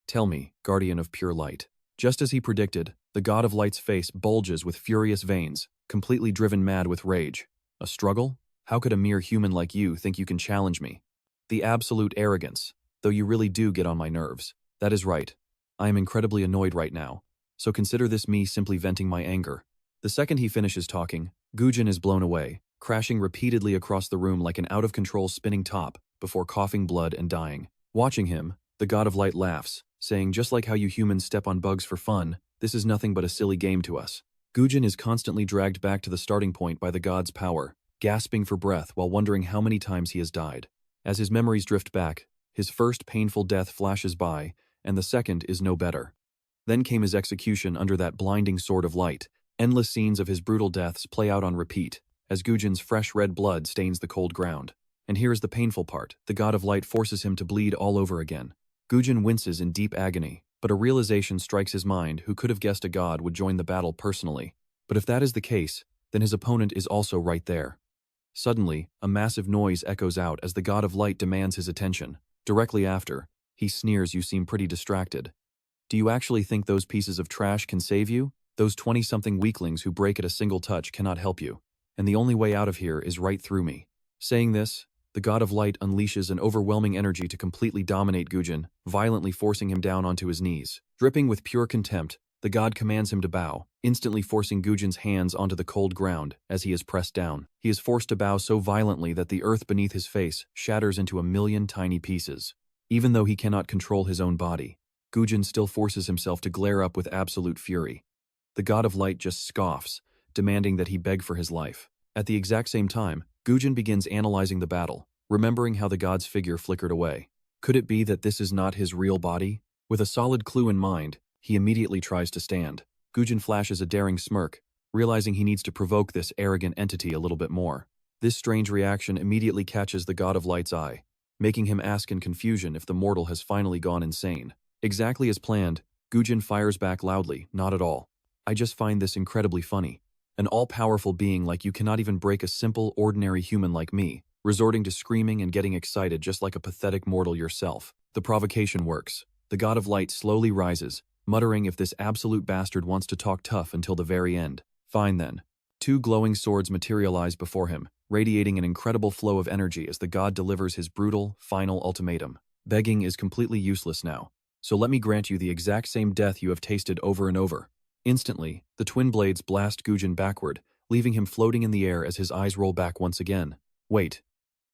Tell me, guardian of pure light." Just as he predicted, the God of Light's face bulges with furious veins, completely driven mad with rage. "A struggle? How could a mere human like you think you can challenge me? The absolute arrogance, though you really do get on my nerves. That is right. I am incredibly annoyed right now, so consider this me simply venting my anger." The second he finishes talking, Woo-jin is blown away, crashing repeatedly across the room like an out-of-control spinning top before coughing blood and dying. Watching him, the God of Light laughs, saying, "Just like how you humans step on bugs for fun, this is nothing but a silly game to us." Woo-jin is constantly dragged back to the starting point by the god's power, gasping for breath while wondering how many times he has died. As his memories drift back, his first painful death flashes by, and the second is no better. Then came his execution under that blinding sword of light. Endless scenes of his brutal deaths play out on repeat, as Woo-jin's fresh red blood stains the cold ground. And here is the painful part: the God of Light forces him to bleed all over again. Woo-jin winces in deep agony, but a realization strikes his mind. Who could have guessed a god would join the battle personally? But if that is the case, then his opponent is also right there. Suddenly, a massive noise echoes out as the God of Light demands his attention. Directly after, he sneers, "You seem pretty distracted. Do you actually think those pieces of trash can save you? Those 20-something weaklings who break at a single touch cannot help you. And the only way out of here is right through me." Saying this, the God of Light unleashes an overwhelming energy to completely dominate Woo-jin, violently forcing him down onto his knees. Dripping with pure contempt, the god commands him to bow, instantly forcing Woo-jin's hands onto the cold ground as he is pressed down. He is forced to bow so violently that the earth beneath his face shatters into a million tiny pieces. Even though he cannot control his own body, Woo-jin still forces himself to glare up with absolute fury. The God of Light just scoffs, demanding that he beg for his life. At the exact same time, Woo-jin begins analyzing the battle, remembering how the god's figure flickered away. Could it be that this is not his real body? With a solid clue in mind, He immediately tries to stand. Woo-jin flashes a daring smirk, realizing he needs to provoke this arrogant entity a little bit more. This strange reaction immediately catches the God of Light's eye, making him ask in confusion if the mortal has finally gone insane. Exactly as planned, Woo-jin fires back loudly, "Not at all. I just find this incredibly funny. An all-powerful being like you cannot even break a simple, ordinary human like me, resorting to screaming and getting excited just like a pathetic mortal yourself." The provocation works. The God of Light slowly rises, muttering if this absolute bastard wants to talk tough until the very end. Fine then. Two glowing swords materialize before him, radiating an incredible flow of energy as the god delivers his brutal, final ultimatum. Begging is completely useless now, so let me grant you the exact same death you have tasted over and over. Instantly, the twin blades blast Woo-jin backward, leaving him floating in the air as his eyes roll back once again. Wait.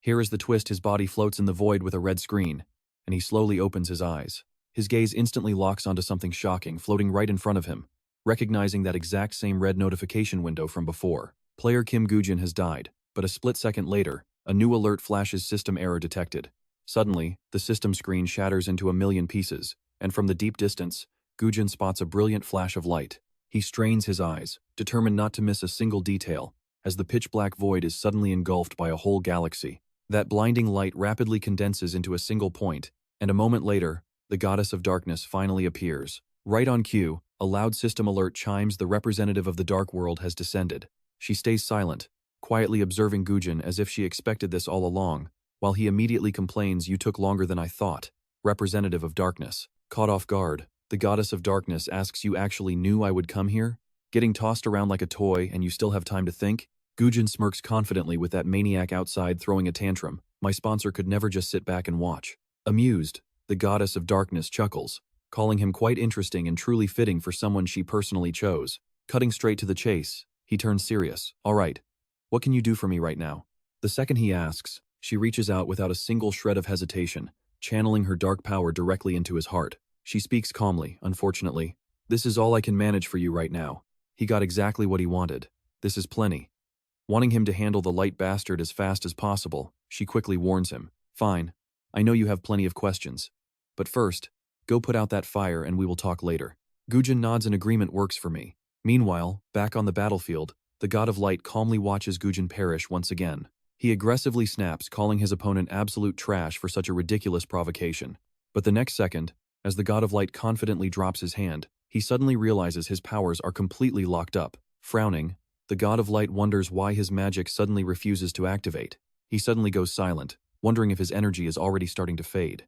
Here is the twist: his body floats in the void with a red screen, and he slowly opens his eyes. His gaze instantly locks onto something shocking floating right in front of him, recognizing that exact same red notification window from before. Player Kim Woo-jin has died, but a split second later, a new alert flashes: system error detected. Suddenly, the system screen shatters into a million pieces, and from the deep distance, Woo-jin spots a brilliant flash of light. He strains his eyes, determined not to miss a single detail, as the pitch-black void is suddenly engulfed by a whole galaxy. That blinding light rapidly condenses into a single point, and a moment later, the Goddess of Darkness finally appears. Right on cue, a loud system alert chimes: the representative of the Dark World has descended. She stays silent, quietly observing Woo-jin as if she expected this all along, while he immediately complains, "You took longer than I thought." Representative of Darkness. Caught off guard, the Goddess of Darkness asks, "You actually knew I would come here? Getting tossed around like a toy and you still have time to think?" Woo-jin smirks confidently with that maniac outside throwing a tantrum. "My sponsor could never just sit back and watch." Amused, the Goddess of Darkness chuckles, calling him quite interesting and truly fitting for someone she personally chose. Cutting straight to the chase, he turns serious. "All right, what can you do for me right now?" The second he asks, she reaches out without a single shred of hesitation, channeling her dark power directly into his heart. She speaks calmly, "Unfortunately, this is all I can manage for you right now." He got exactly what he wanted. This is plenty. Wanting him to handle the light bastard as fast as possible, she quickly warns him. "Fine, I know you have plenty of questions. But first, go put out that fire and we will talk later." Woo-jin nods in agreement. "Works for me." Meanwhile, back on the battlefield, the God of Light calmly watches Woo-jin perish once again. He aggressively snaps, calling his opponent absolute trash for such a ridiculous provocation. But the next second, as the God of Light confidently drops his hand, he suddenly realizes his powers are completely locked up. Frowning, the God of Light wonders why his magic suddenly refuses to activate. He suddenly goes silent, wondering if his energy is already starting to fade.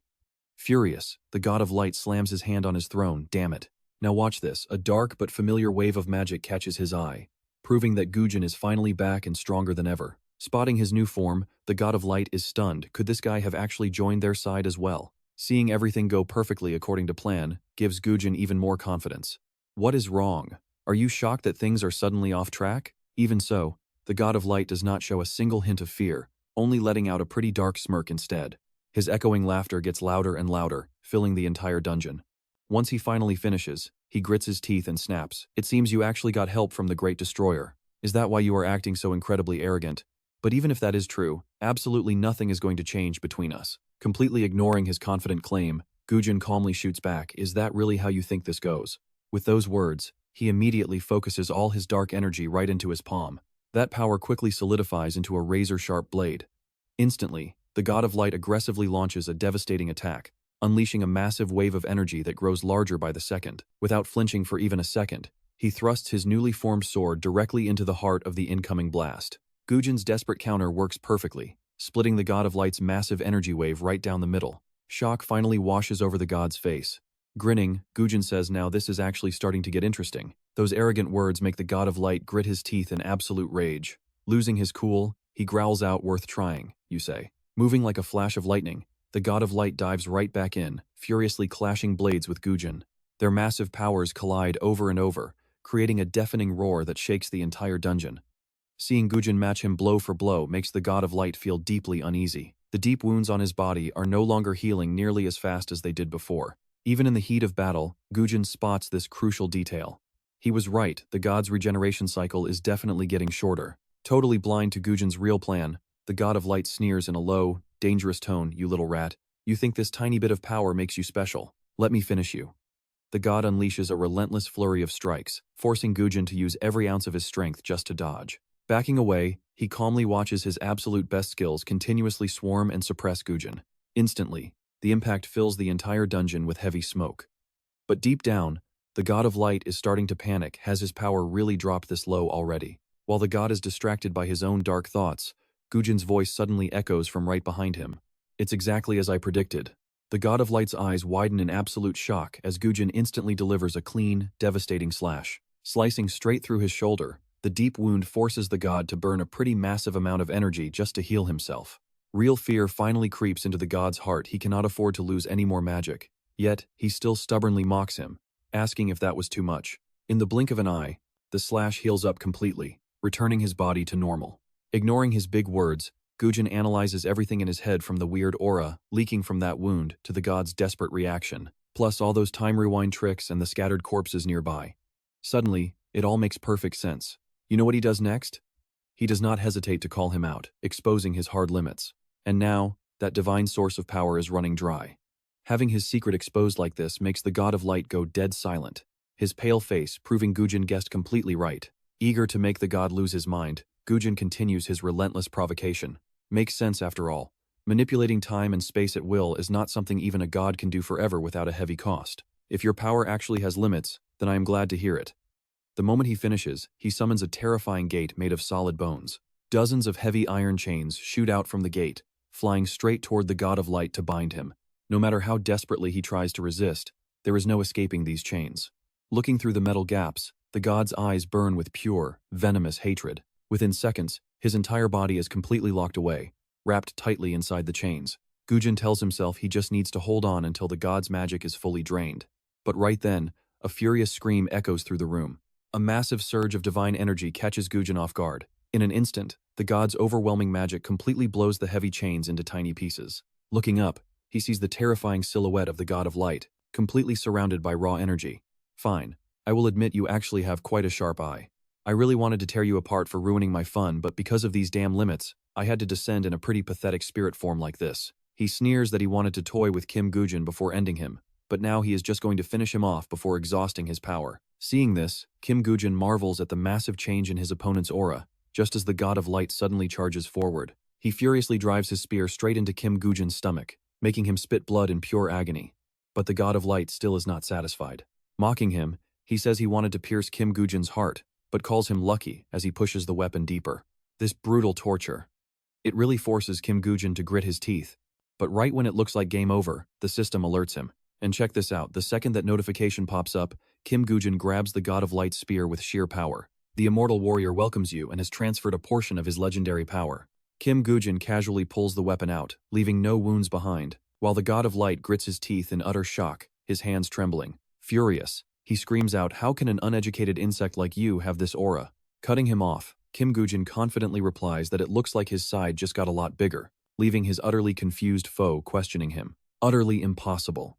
Furious, the God of Light slams his hand on his throne. "Damn it. Now watch this." A dark but familiar wave of magic catches his eye, proving that Woo-jin is finally back and stronger than ever. Spotting his new form, the God of Light is stunned. Could this guy have actually joined their side as well? Seeing everything go perfectly according to plan gives Woo-jin even more confidence. "What is wrong? Are you shocked that things are suddenly off track?" Even so, the God of Light does not show a single hint of fear, only letting out a pretty dark smirk instead. His echoing laughter gets louder and louder, filling the entire dungeon. Once he finally finishes, he grits his teeth and snaps. "It seems you actually got help from the Great Destroyer. Is that why you are acting so incredibly arrogant? But even if that is true, absolutely nothing is going to change between us." Completely ignoring his confident claim, Woo-jin calmly shoots back, "Is that really how you think this goes?" With those words, he immediately focuses all his dark energy right into his palm. That power quickly solidifies into a razor-sharp blade. Instantly, the God of Light aggressively launches a devastating attack, unleashing a massive wave of energy that grows larger by the second. Without flinching for even a second, he thrusts his newly formed sword directly into the heart of the incoming blast. Woo-jin's desperate counter works perfectly, splitting the God of Light's massive energy wave right down the middle. Shock finally washes over the god's face. Grinning, Woo-jin says, "Now this is actually starting to get interesting." Those arrogant words make the God of Light grit his teeth in absolute rage. Losing his cool, he growls out, "Worth trying, you say?" Moving like a flash of lightning, the God of Light dives right back in, furiously clashing blades with Woo-jin. Their massive powers collide over and over, creating a deafening roar that shakes the entire dungeon. Seeing Woo-jin match him blow for blow makes the God of Light feel deeply uneasy. The deep wounds on his body are no longer healing nearly as fast as they did before. Even in the heat of battle, Woo-jin spots this crucial detail. He was right, the god's regeneration cycle is definitely getting shorter. Totally blind to Woo-jin's real plan, the God of Light sneers in a low, dangerous tone, "You little rat. You think this tiny bit of power makes you special? Let me finish you." the god unleashes a relentless flurry of strikes, forcing Woo-jin to use every ounce of his strength just to dodge. Backing away, he calmly watches his absolute best skills continuously swarm and suppress Woo-jin. Instantly, the impact fills the entire dungeon with heavy smoke. But deep down, the god of light is starting to panic. Has his power really dropped this low already? While the god is distracted by his own dark thoughts, Woo-jin's voice suddenly echoes from right behind him. It's exactly as I predicted. The god of light's eyes widen in absolute shock as Woo-jin instantly delivers a clean, devastating slash. Slicing straight through his shoulder, the deep wound forces the god to burn a pretty massive amount of energy just to heal himself. Real fear finally creeps into the god's heart. He cannot afford to lose any more magic. Yet, he still stubbornly mocks him, asking if that was too much. In the blink of an eye, the slash heals up completely, returning his body to normal. Ignoring his big words, Woo-jin analyzes everything in his head, from the weird aura leaking from that wound to the god's desperate reaction, plus all those time rewind tricks and the scattered corpses nearby. Suddenly, it all makes perfect sense. You know what he does next? He does not hesitate to call him out, exposing his hard limits. And now, that divine source of power is running dry. Having his secret exposed like this makes the god of light go dead silent, his pale face proving Woo-jin guessed completely right. Eager to make the god lose his mind, Woo-jin continues his relentless provocation. Makes sense after all. Manipulating time and space at will is not something even a god can do forever without a heavy cost. If your power actually has limits, then I am glad to hear it. The moment he finishes, he summons a terrifying gate made of solid bones. Dozens of heavy iron chains shoot out from the gate, flying straight toward the god of light to bind him. No matter how desperately he tries to resist, there is no escaping these chains. Looking through the metal gaps, the god's eyes burn with pure, venomous hatred. Within seconds, his entire body is completely locked away, wrapped tightly inside the chains. Woo-jin tells himself he just needs to hold on until the god's magic is fully drained. But right then, a furious scream echoes through the room. A massive surge of divine energy catches Woo-jin off guard. In an instant, the god's overwhelming magic completely blows the heavy chains into tiny pieces. Looking up, he sees the terrifying silhouette of the god of light, completely surrounded by raw energy. Fine. I will admit you actually have quite a sharp eye. I really wanted to tear you apart for ruining my fun, but because of these damn limits, I had to descend in a pretty pathetic spirit form like this. He sneers that he wanted to toy with Kim Woo-jin before ending him, but now he is just going to finish him off before exhausting his power. Seeing this, Kim Woo-jin marvels at the massive change in his opponent's aura, just as the god of light suddenly charges forward. He furiously drives his spear straight into Kim Woo-jin's stomach, making him spit blood in pure agony. But the god of light still is not satisfied. Mocking him, he says he wanted to pierce Kim Woo-jin's heart, but calls him lucky as he pushes the weapon deeper. This brutal torture. It really forces Kim Woo-jin to grit his teeth. But right when it looks like game over, the system alerts him. And check this out, the second that notification pops up, Kim Woo-jin grabs the god of light's spear with sheer power. The immortal warrior welcomes you and has transferred a portion of his legendary power. Kim Woo-jin casually pulls the weapon out, leaving no wounds behind, while the god of light grits his teeth in utter shock, his hands trembling. Furious, he screams out, "How can an uneducated insect like you have this aura?" Cutting him off, Kim Woo-jin confidently replies that it looks like his side just got a lot bigger, leaving his utterly confused foe questioning him. Utterly impossible.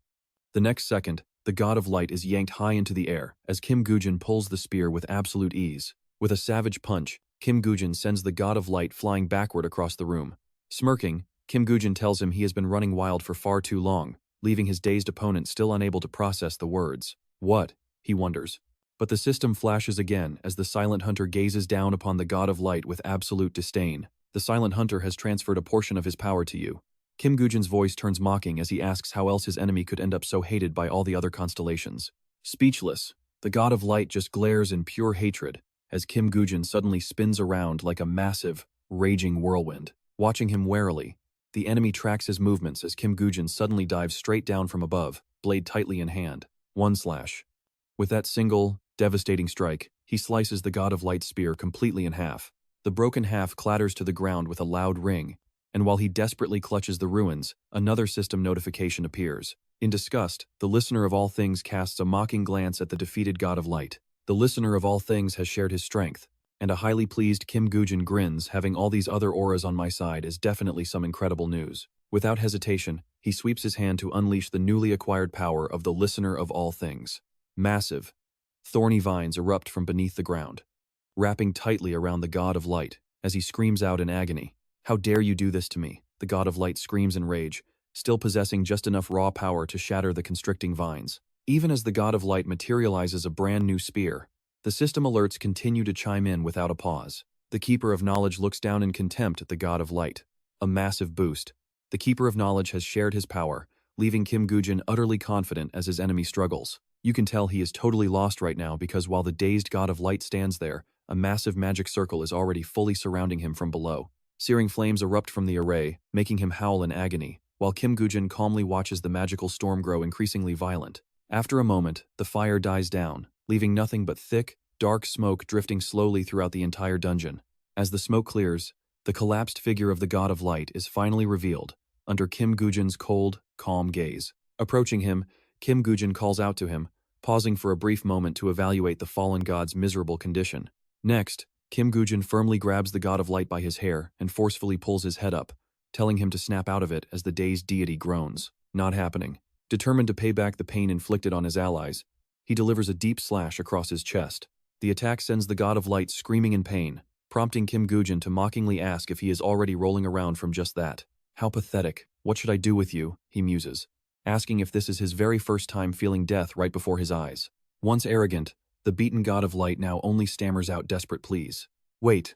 The next second, the god of light is yanked high into the air as Kim Woo-jin pulls the spear with absolute ease. With a savage punch, Kim Woo-jin sends the god of light flying backward across the room. Smirking, Kim Woo-jin tells him he has been running wild for far too long, leaving his dazed opponent still unable to process the words. What? He wonders. But the system flashes again as the Silent Hunter gazes down upon the god of light with absolute disdain. The Silent Hunter has transferred a portion of his power to you. Kim Woo-jin's voice turns mocking as he asks how else his enemy could end up so hated by all the other constellations. Speechless, the god of light just glares in pure hatred as Kim Woo-jin suddenly spins around like a massive, raging whirlwind. Watching him warily, the enemy tracks his movements as Kim Woo-jin suddenly dives straight down from above, blade tightly in hand. One slash. With that single, devastating strike, he slices the god of light's spear completely in half. The broken half clatters to the ground with a loud ring, and while he desperately clutches the ruins, another system notification appears. In disgust, the listener of all things casts a mocking glance at the defeated god of light. The listener of all things has shared his strength, and a highly pleased Kim Woo-jin grins. Having all these other auras on my side is definitely some incredible news. Without hesitation, he sweeps his hand to unleash the newly acquired power of the listener of all things. Massive, thorny vines erupt from beneath the ground, wrapping tightly around the god of light as he screams out in agony. How dare you do this to me? The god of light screams in rage, still possessing just enough raw power to shatter the constricting vines. Even as the God of Light materializes a brand new spear, the system alerts continue to chime in without a pause. The Keeper of Knowledge looks down in contempt at the God of Light. A massive boost. The Keeper of Knowledge has shared his power, leaving Kim Woo-jin utterly confident as his enemy struggles. You can tell he is totally lost right now because while the dazed God of Light stands there, a massive magic circle is already fully surrounding him from below. Searing flames erupt from the array, making him howl in agony, while Kim Woo-jin calmly watches the magical storm grow increasingly violent. After a moment, the fire dies down, leaving nothing but thick, dark smoke drifting slowly throughout the entire dungeon. As the smoke clears, the collapsed figure of the God of Light is finally revealed, under Kim Woo-jin's cold, calm gaze. Approaching him, Kim Woo-jin calls out to him, pausing for a brief moment to evaluate the fallen god's miserable condition. Next, Kim Woo-jin firmly grabs the God of Light by his hair and forcefully pulls his head up, telling him to snap out of it as the dazed deity groans. Not happening. Determined to pay back the pain inflicted on his allies, he delivers a deep slash across his chest. The attack sends the God of Light screaming in pain, prompting Kim Woo-jin to mockingly ask if he is already rolling around from just that. How pathetic. What should I do with you? He muses, asking if this is his very first time feeling death right before his eyes. Once arrogant, the beaten God of Light now only stammers out desperate pleas. Wait,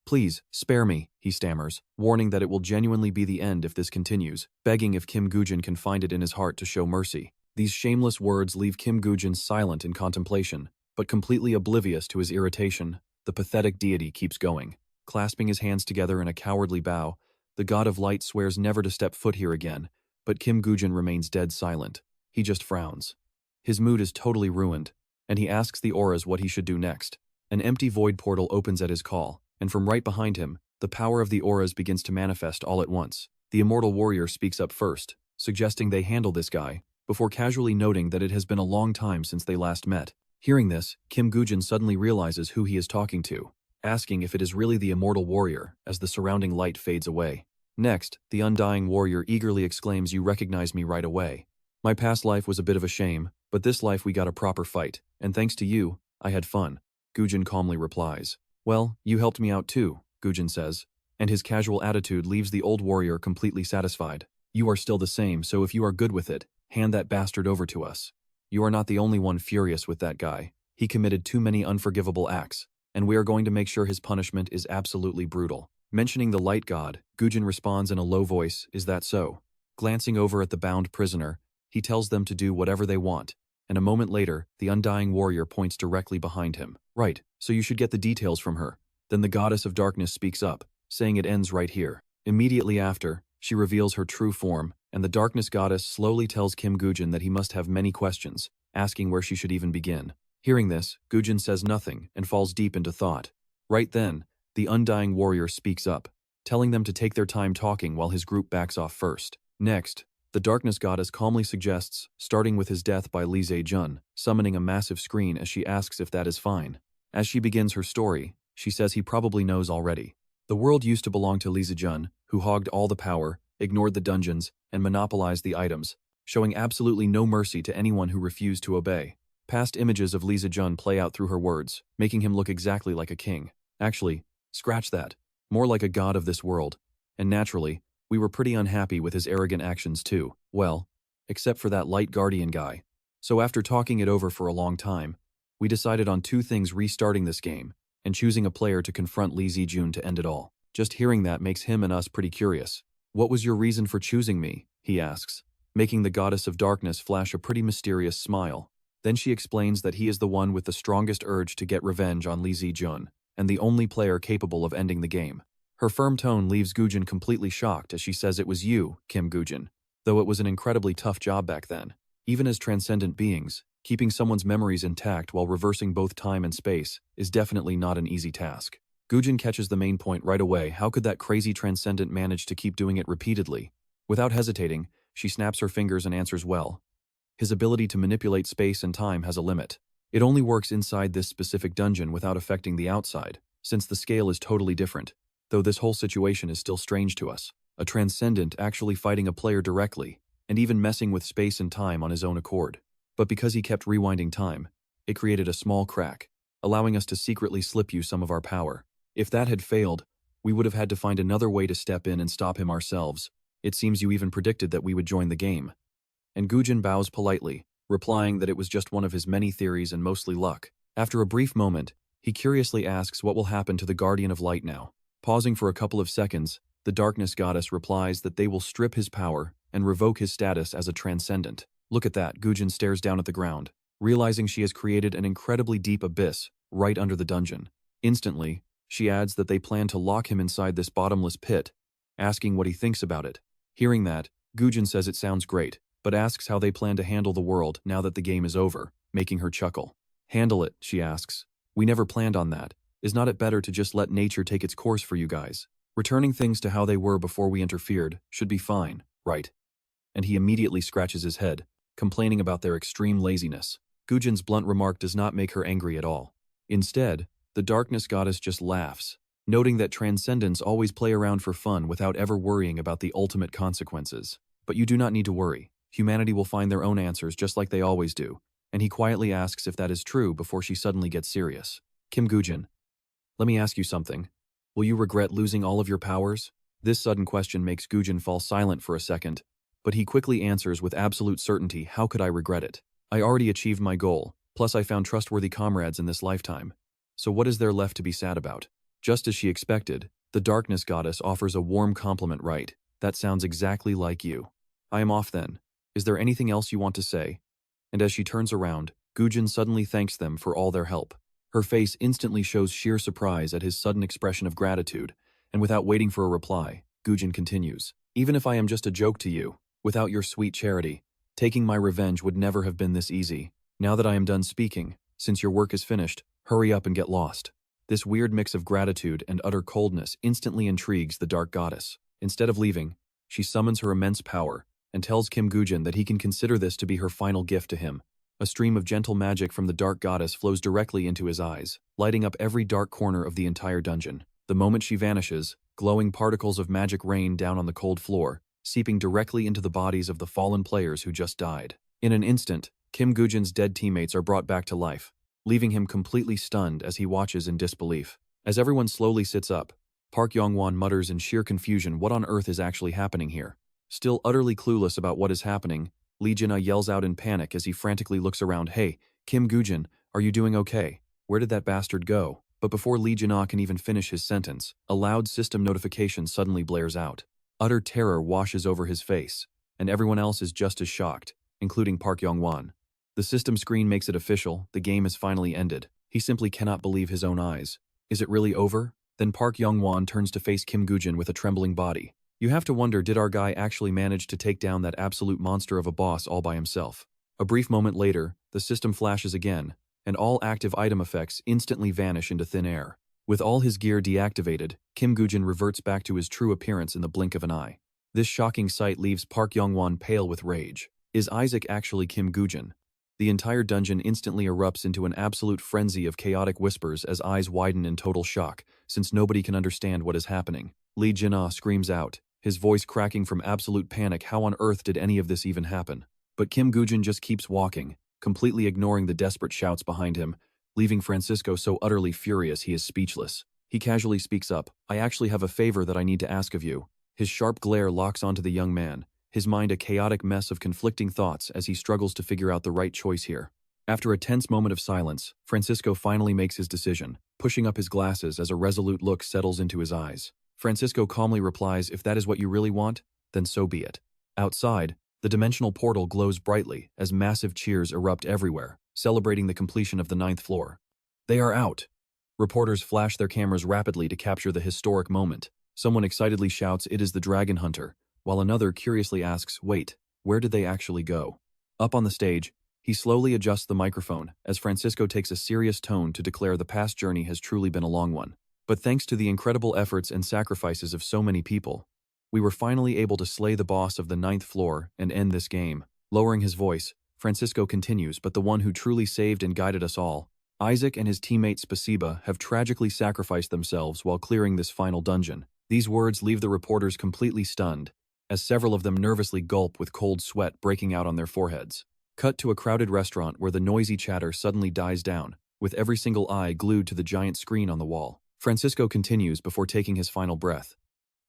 please, spare me, he stammers, warning that it will genuinely be the end if this continues, begging if Kim Woo-jin can find it in his heart to show mercy. These shameless words leave Kim Woo-jin silent in contemplation, but completely oblivious to his irritation. The pathetic deity keeps going. Clasping his hands together in a cowardly bow, the God of Light swears never to step foot here again, but Kim Woo-jin remains dead silent. He just frowns. His mood is totally ruined, and he asks the auras what he should do next. An empty void portal opens at his call, and from right behind him, the power of the auras begins to manifest all at once. The immortal warrior speaks up first, suggesting they handle this guy, before casually noting that it has been a long time since they last met. Hearing this, Kim Woo-jin suddenly realizes who he is talking to, asking if it is really the immortal warrior as the surrounding light fades away. Next, the undying warrior eagerly exclaims, "You recognize me right away. My past life was a bit of a shame, but this life we got a proper fight, and thanks to you, I had fun." Woo-jin calmly replies. "Well, you helped me out too," Woo-jin says, and his casual attitude leaves the old warrior completely satisfied. "You are still the same, so if you are good with it, hand that bastard over to us. You are not the only one furious with that guy. He committed too many unforgivable acts, and we are going to make sure his punishment is absolutely brutal." Mentioning the light god, Woo-jin responds in a low voice, "Is that so?" Glancing over at the bound prisoner, he tells them to do whatever they want, and a moment later, the undying warrior points directly behind him. "Right, so you should get the details from her." Then the goddess of darkness speaks up, saying it ends right here. Immediately after, she reveals her true form, and the darkness goddess slowly tells Kim Woo-jin that he must have many questions, asking where she should even begin. Hearing this, Woo-jin says nothing and falls deep into thought. Right then, the undying warrior speaks up, telling them to take their time talking while his group backs off first. Next, the darkness goddess calmly suggests starting with his death by Se-jun, summoning a massive screen as she asks if that is fine. As she begins her story, she says he probably knows already. The world used to belong to Se-jun, who hogged all the power, ignored the dungeons, and monopolized the items, showing absolutely no mercy to anyone who refused to obey. Past images of Se-jun play out through her words, making him look exactly like a king. Actually, scratch that. More like a god of this world. And naturally, we were pretty unhappy with his arrogant actions too. Well, except for that light guardian guy. So after talking it over for a long time, we decided on two things: restarting this game, and choosing a player to confront Se-jun to end it all. Just hearing that makes him and us pretty curious. "What was your reason for choosing me?" he asks, making the goddess of darkness flash a pretty mysterious smile. Then she explains that he is the one with the strongest urge to get revenge on Se-jun, and the only player capable of ending the game. Her firm tone leaves Woo-jin completely shocked as she says, "It was you, Kim Woo-jin," though it was an incredibly tough job back then. Even as transcendent beings, keeping someone's memories intact while reversing both time and space is definitely not an easy task. Woo-jin catches the main point right away. How could that crazy transcendent manage to keep doing it repeatedly? Without hesitating, she snaps her fingers and answers, "Well, his ability to manipulate space and time has a limit. It only works inside this specific dungeon without affecting the outside, since the scale is totally different. Though this whole situation is still strange to us. A transcendent actually fighting a player directly, and even messing with space and time on his own accord. But because he kept rewinding time, it created a small crack, allowing us to secretly slip you some of our power. If that had failed, we would have had to find another way to step in and stop him ourselves. It seems you even predicted that we would join the game." And Woo-jin bows politely, replying that it was just one of his many theories and mostly luck. After a brief moment, he curiously asks what will happen to the Guardian of Light now. Pausing for a couple of seconds, the Darkness Goddess replies that they will strip his power and revoke his status as a transcendent. Look at that, Woo-jin stares down at the ground, realizing she has created an incredibly deep abyss right under the dungeon. Instantly, she adds that they plan to lock him inside this bottomless pit, asking what he thinks about it. Hearing that, Woo-jin says it sounds great, but asks how they plan to handle the world now that the game is over, making her chuckle. Handle it, she asks. We never planned on that. Is not it better to just let nature take its course for you guys? Returning things to how they were before we interfered should be fine, right? And he immediately scratches his head, complaining about their extreme laziness. Woo-jin's blunt remark does not make her angry at all. Instead, the Darkness Goddess just laughs, noting that transcendents always play around for fun without ever worrying about the ultimate consequences. But you do not need to worry. Humanity will find their own answers just like they always do. And he quietly asks if that is true before she suddenly gets serious. Woo-jin, let me ask you something. Will you regret losing all of your powers? This sudden question makes Woo-jin fall silent for a second, but he quickly answers with absolute certainty, how could I regret it? I already achieved my goal, plus I found trustworthy comrades in this lifetime. So what is there left to be sad about? Just as she expected, the Darkness Goddess offers a warm compliment. Right, that sounds exactly like you. I am off then. Is there anything else you want to say? And as she turns around, Woo-jin suddenly thanks them for all their help. Her face instantly shows sheer surprise at his sudden expression of gratitude, and without waiting for a reply, Woo-jin continues. Even if I am just a joke to you, without your sweet charity, taking my revenge would never have been this easy. Now that I am done speaking, since your work is finished, hurry up and get lost. This weird mix of gratitude and utter coldness instantly intrigues the Dark Goddess. Instead of leaving, she summons her immense power and tells Woo-jin that he can consider this to be her final gift to him. A stream of gentle magic from the Dark Goddess flows directly into his eyes, lighting up every dark corner of the entire dungeon. The moment she vanishes, glowing particles of magic rain down on the cold floor, seeping directly into the bodies of the fallen players who just died. In an instant, Woo-jin's dead teammates are brought back to life, leaving him completely stunned as he watches in disbelief. As everyone slowly sits up, Park Yong-won mutters in sheer confusion, what on earth is actually happening here? Still utterly clueless about what is happening, Lee Jin-ah yells out in panic as he frantically looks around. Hey, Woo-jin, are you doing okay? Where did that bastard go? But before Lee Jin-ah can even finish his sentence, a loud system notification suddenly blares out. Utter terror washes over his face, and everyone else is just as shocked, including Park Yong-won. The system screen makes it official, the game has finally ended. He simply cannot believe his own eyes. Is it really over? Then Park Yong-won turns to face Woo-jin with a trembling body. You have to wonder, did our guy actually manage to take down that absolute monster of a boss all by himself? A brief moment later, the system flashes again, and all active item effects instantly vanish into thin air. With all his gear deactivated, Woo-jin reverts back to his true appearance in the blink of an eye. This shocking sight leaves Park Yong-won pale with rage. Is Isaac actually Woo-jin? The entire dungeon instantly erupts into an absolute frenzy of chaotic whispers as eyes widen in total shock, since nobody can understand what is happening. Lee Jin-ah screams out, his voice cracking from absolute panic. How on earth did any of this even happen? But Woo-jin just keeps walking, completely ignoring the desperate shouts behind him, leaving Francisco so utterly furious he is speechless. He casually speaks up, I actually have a favor that I need to ask of you. His sharp glare locks onto the young man, his mind a chaotic mess of conflicting thoughts as he struggles to figure out the right choice here. After a tense moment of silence, Francisco finally makes his decision, pushing up his glasses as a resolute look settles into his eyes. Francisco calmly replies, if that is what you really want, then so be it. Outside, the dimensional portal glows brightly as massive cheers erupt everywhere, celebrating the completion of the 9th floor. They are out! Reporters flash their cameras rapidly to capture the historic moment. Someone excitedly shouts, it is the Dragon Hunter, while another curiously asks, wait, where did they actually go? Up on the stage, he slowly adjusts the microphone as Francisco takes a serious tone to declare the past journey has truly been a long one. But thanks to the incredible efforts and sacrifices of so many people, we were finally able to slay the boss of the 9th floor and end this game. Lowering his voice, Francisco continues, but the one who truly saved and guided us all, Isaac and his teammate Spasiba, have tragically sacrificed themselves while clearing this final dungeon. These words leave the reporters completely stunned, as several of them nervously gulp with cold sweat breaking out on their foreheads. Cut to a crowded restaurant where the noisy chatter suddenly dies down, with every single eye glued to the giant screen on the wall. Francisco continues before taking his final breath.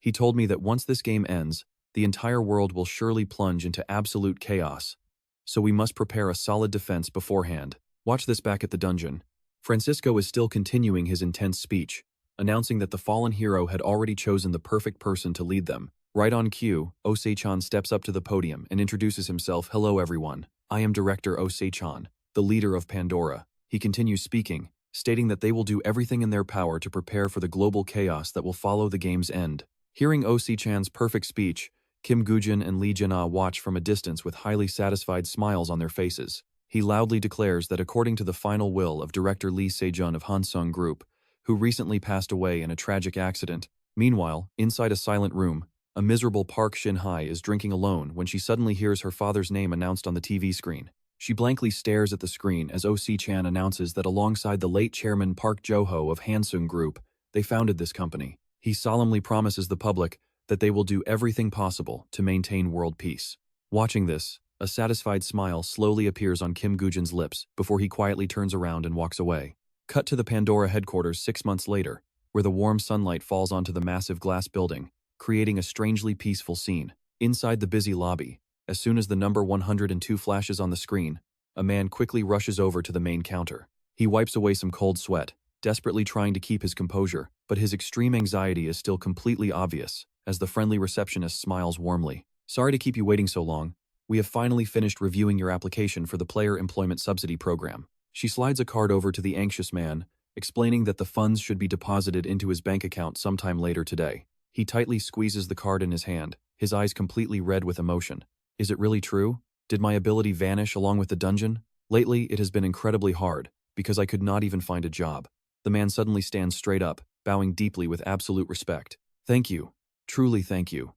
He told me that once this game ends, the entire world will surely plunge into absolute chaos. so we must prepare a solid defense beforehand. Watch this back at the dungeon. Francisco is still continuing his intense speech, announcing that the fallen hero had already chosen the perfect person to lead them. Right on cue, Oh Se-chan steps up to the podium and introduces himself. Hello everyone, I am Director Oh Se-chan, the leader of Pandora. He continues speaking, stating that they will do everything in their power to prepare for the global chaos that will follow the game's end. Hearing Oh Se-chan's perfect speech, Kim Woo-jin and Lee Jin-ah watch from a distance with highly satisfied smiles on their faces. He loudly declares that according to the final will of director Lee Se-jun of Hansung Group, who recently passed away in a tragic accident. Meanwhile, inside a silent room, a miserable Park Shin-hye is drinking alone when she suddenly hears her father's name announced on the TV screen. She blankly stares at the screen as Oh Se-chan announces that alongside the late chairman Park Jo-ho of Hansung Group, they founded this company. He solemnly promises the public that they will do everything possible to maintain world peace. Watching this, a satisfied smile slowly appears on Kim Woo-jin's lips before he quietly turns around and walks away. Cut to the Pandora headquarters 6 months later, where the warm sunlight falls onto the massive glass building, creating a strangely peaceful scene. Inside the busy lobby, as soon as the number 102 flashes on the screen, a man quickly rushes over to the main counter. He wipes away some cold sweat, desperately trying to keep his composure, but his extreme anxiety is still completely obvious, as the friendly receptionist smiles warmly. Sorry to keep you waiting so long. We have finally finished reviewing your application for the Player Employment Subsidy Program. She slides a card over to the anxious man, explaining that the funds should be deposited into his bank account sometime later today. He tightly squeezes the card in his hand, his eyes completely red with emotion. Is it really true? Did my ability vanish along with the dungeon? Lately, it has been incredibly hard, because I could not even find a job. The man suddenly stands straight up, bowing deeply with absolute respect. Thank you. Truly thank you.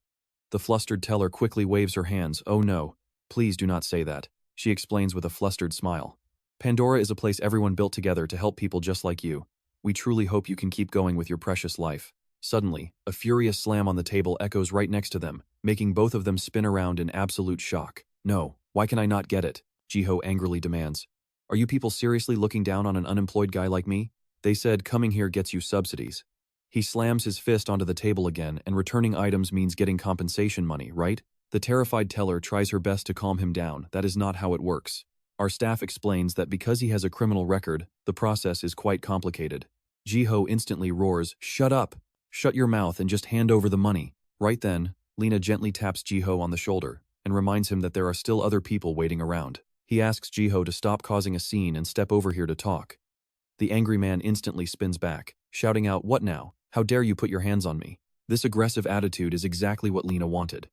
The flustered teller quickly waves her hands. Oh no, please do not say that, she explains with a flustered smile. Pandora is a place everyone built together to help people just like you. We truly hope you can keep going with your precious life. Suddenly, a furious slam on the table echoes right next to them, making both of them spin around in absolute shock. No, why can I not get it? Ji-ho angrily demands. Are you people seriously looking down on an unemployed guy like me? They said coming here gets you subsidies. He slams his fist onto the table again, and returning items means getting compensation money, right? The terrified teller tries her best to calm him down. That is not how it works. Our staff explains that because he has a criminal record, the process is quite complicated. Ji-ho instantly roars, "Shut up! Shut your mouth and just hand over the money." Right then, Lena gently taps Ji-ho on the shoulder and reminds him that there are still other people waiting around. He asks Ji-ho to stop causing a scene and step over here to talk. The angry man instantly spins back, shouting out, "What now? How dare you put your hands on me?" This aggressive attitude is exactly what Lena wanted.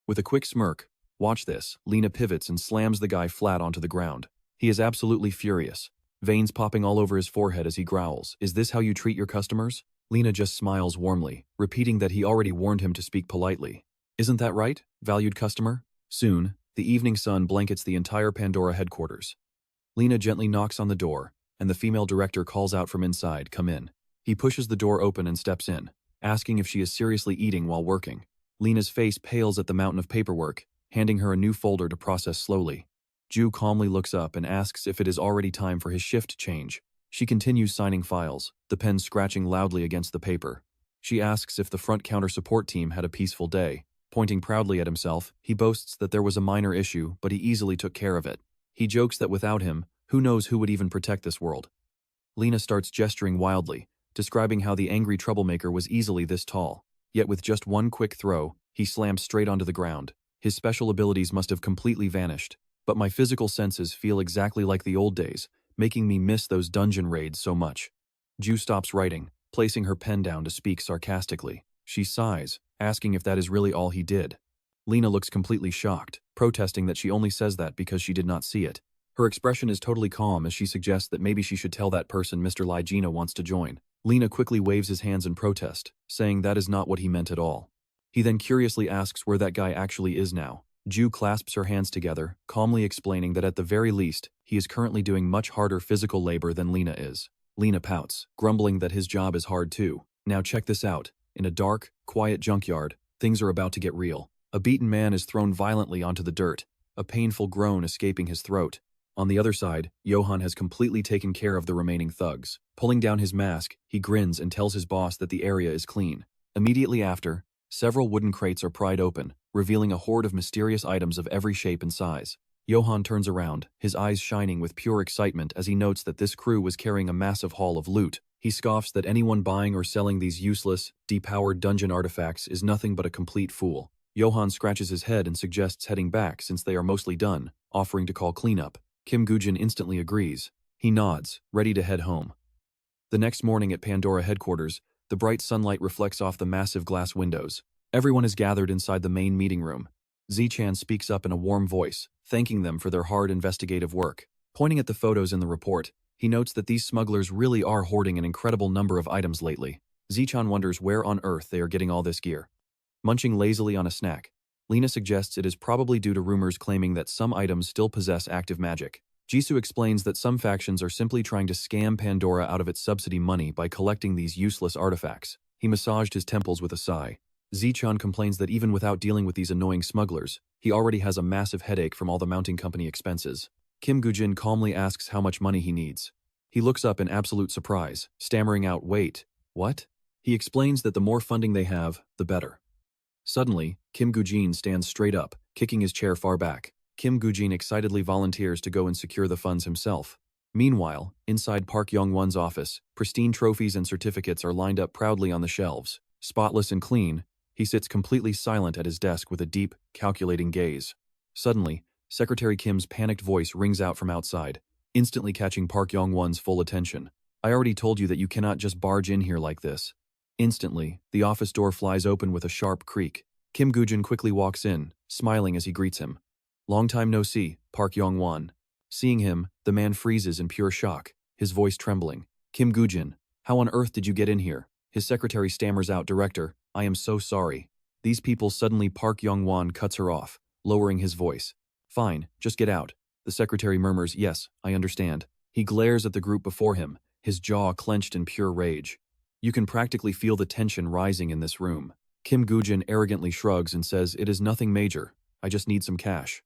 With a quick smirk, watch this, Lena pivots and slams the guy flat onto the ground. He is absolutely furious, veins popping all over his forehead as he growls, "Is this how you treat your customers?" Lena just smiles warmly, repeating that he already warned him to speak politely. Isn't that right, valued customer? Soon, the evening sun blankets the entire Pandora headquarters. Lena gently knocks on the door, and the female director calls out from inside, "Come in." He pushes the door open and steps in, asking if she is seriously eating while working. Lena's face pales at the mountain of paperwork, handing her a new folder to process slowly. Ju calmly looks up and asks if it is already time for his shift change. She continues signing files, the pen scratching loudly against the paper. She asks if the front counter support team had a peaceful day. Pointing proudly at himself, he boasts that there was a minor issue, but he easily took care of it. He jokes that without him, who knows who would even protect this world. Lena starts gesturing wildly, describing how the angry troublemaker was easily this tall. Yet with just one quick throw, he slams straight onto the ground. His special abilities must have completely vanished, but my physical senses feel exactly like the old days, making me miss those dungeon raids so much. Ju stops writing, placing her pen down to speak sarcastically. She sighs, asking if that is really all he did. Lena looks completely shocked, protesting that she only says that because she did not see it. Her expression is totally calm as she suggests that maybe she should tell that person Mr. Ligina wants to join. Lena quickly waves his hands in protest, saying that is not what he meant at all. He then curiously asks where that guy actually is now. Ju clasps her hands together, calmly explaining that at the very least, he is currently doing much harder physical labor than Lena is. Lena pouts, grumbling that his job is hard too. Now check this out. In a dark, quiet junkyard, things are about to get real. A beaten man is thrown violently onto the dirt, a painful groan escaping his throat. On the other side, Johan has completely taken care of the remaining thugs. Pulling down his mask, he grins and tells his boss that the area is clean. Immediately after, several wooden crates are pried open, revealing a hoard of mysterious items of every shape and size. Johan turns around, his eyes shining with pure excitement as he notes that this crew was carrying a massive haul of loot. He scoffs that anyone buying or selling these useless, depowered dungeon artifacts is nothing but a complete fool. Johan scratches his head and suggests heading back since they are mostly done, offering to call cleanup. Kim Woo-jin instantly agrees. He nods, ready to head home. The next morning at Pandora headquarters, the bright sunlight reflects off the massive glass windows. Everyone is gathered inside the main meeting room. Se-jun speaks up in a warm voice, thanking them for their hard investigative work. Pointing at the photos in the report, he notes that these smugglers really are hoarding an incredible number of items lately. Se-jun wonders where on earth they are getting all this gear. Munching lazily on a snack, Lena suggests it is probably due to rumors claiming that some items still possess active magic. Jisoo explains that some factions are simply trying to scam Pandora out of its subsidy money by collecting these useless artifacts. He massaged his temples with a sigh. Se-jun complains that even without dealing with these annoying smugglers, he already has a massive headache from all the mounting company expenses. Kim Woo-jin calmly asks how much money he needs. He looks up in absolute surprise, stammering out, "Wait, what?" He explains that the more funding they have, the better. Suddenly, Kim Woo-jin stands straight up, kicking his chair far back. Kim Woo-jin excitedly volunteers to go and secure the funds himself. Meanwhile, inside Park Young-won's office, pristine trophies and certificates are lined up proudly on the shelves. Spotless and clean, he sits completely silent at his desk with a deep, calculating gaze. Suddenly, Secretary Kim's panicked voice rings out from outside, instantly catching Park Young-won's full attention. "I already told you that you cannot just barge in here like this." Instantly, the office door flies open with a sharp creak. Kim Woo-jin quickly walks in, smiling as he greets him. "Long time no see, Park Young-won." Seeing him, the man freezes in pure shock, his voice trembling. "Kim Woo-jin, how on earth did you get in here?" His secretary stammers out, "Director, I am so sorry." These people suddenly Park Young-won cuts her off, lowering his voice. "Fine, just get out." The secretary murmurs, "Yes, I understand." He glares at the group before him, his jaw clenched in pure rage. You can practically feel the tension rising in this room. Kim Woo-jin arrogantly shrugs and says, "It is nothing major, I just need some cash."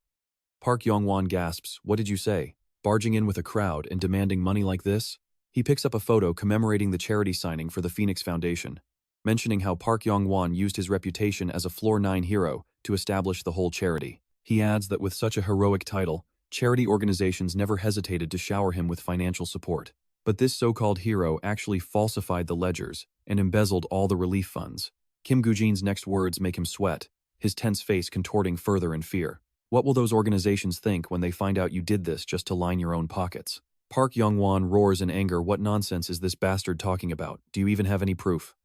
Park Young-won gasps, "What did you say? Barging in with a crowd and demanding money like this?" He picks up a photo commemorating the charity signing for the Phoenix Foundation, mentioning how Park Young-won used his reputation as a Floor 9 hero to establish the whole charity. He adds that with such a heroic title, charity organizations never hesitated to shower him with financial support. But this so-called hero actually falsified the ledgers and embezzled all the relief funds. Kim Woo-jin's next words make him sweat, his tense face contorting further in fear. What will those organizations think when they find out you did this just to line your own pockets? Park Young-won roars in anger, "What nonsense is this bastard talking about? Do you even have any proof?"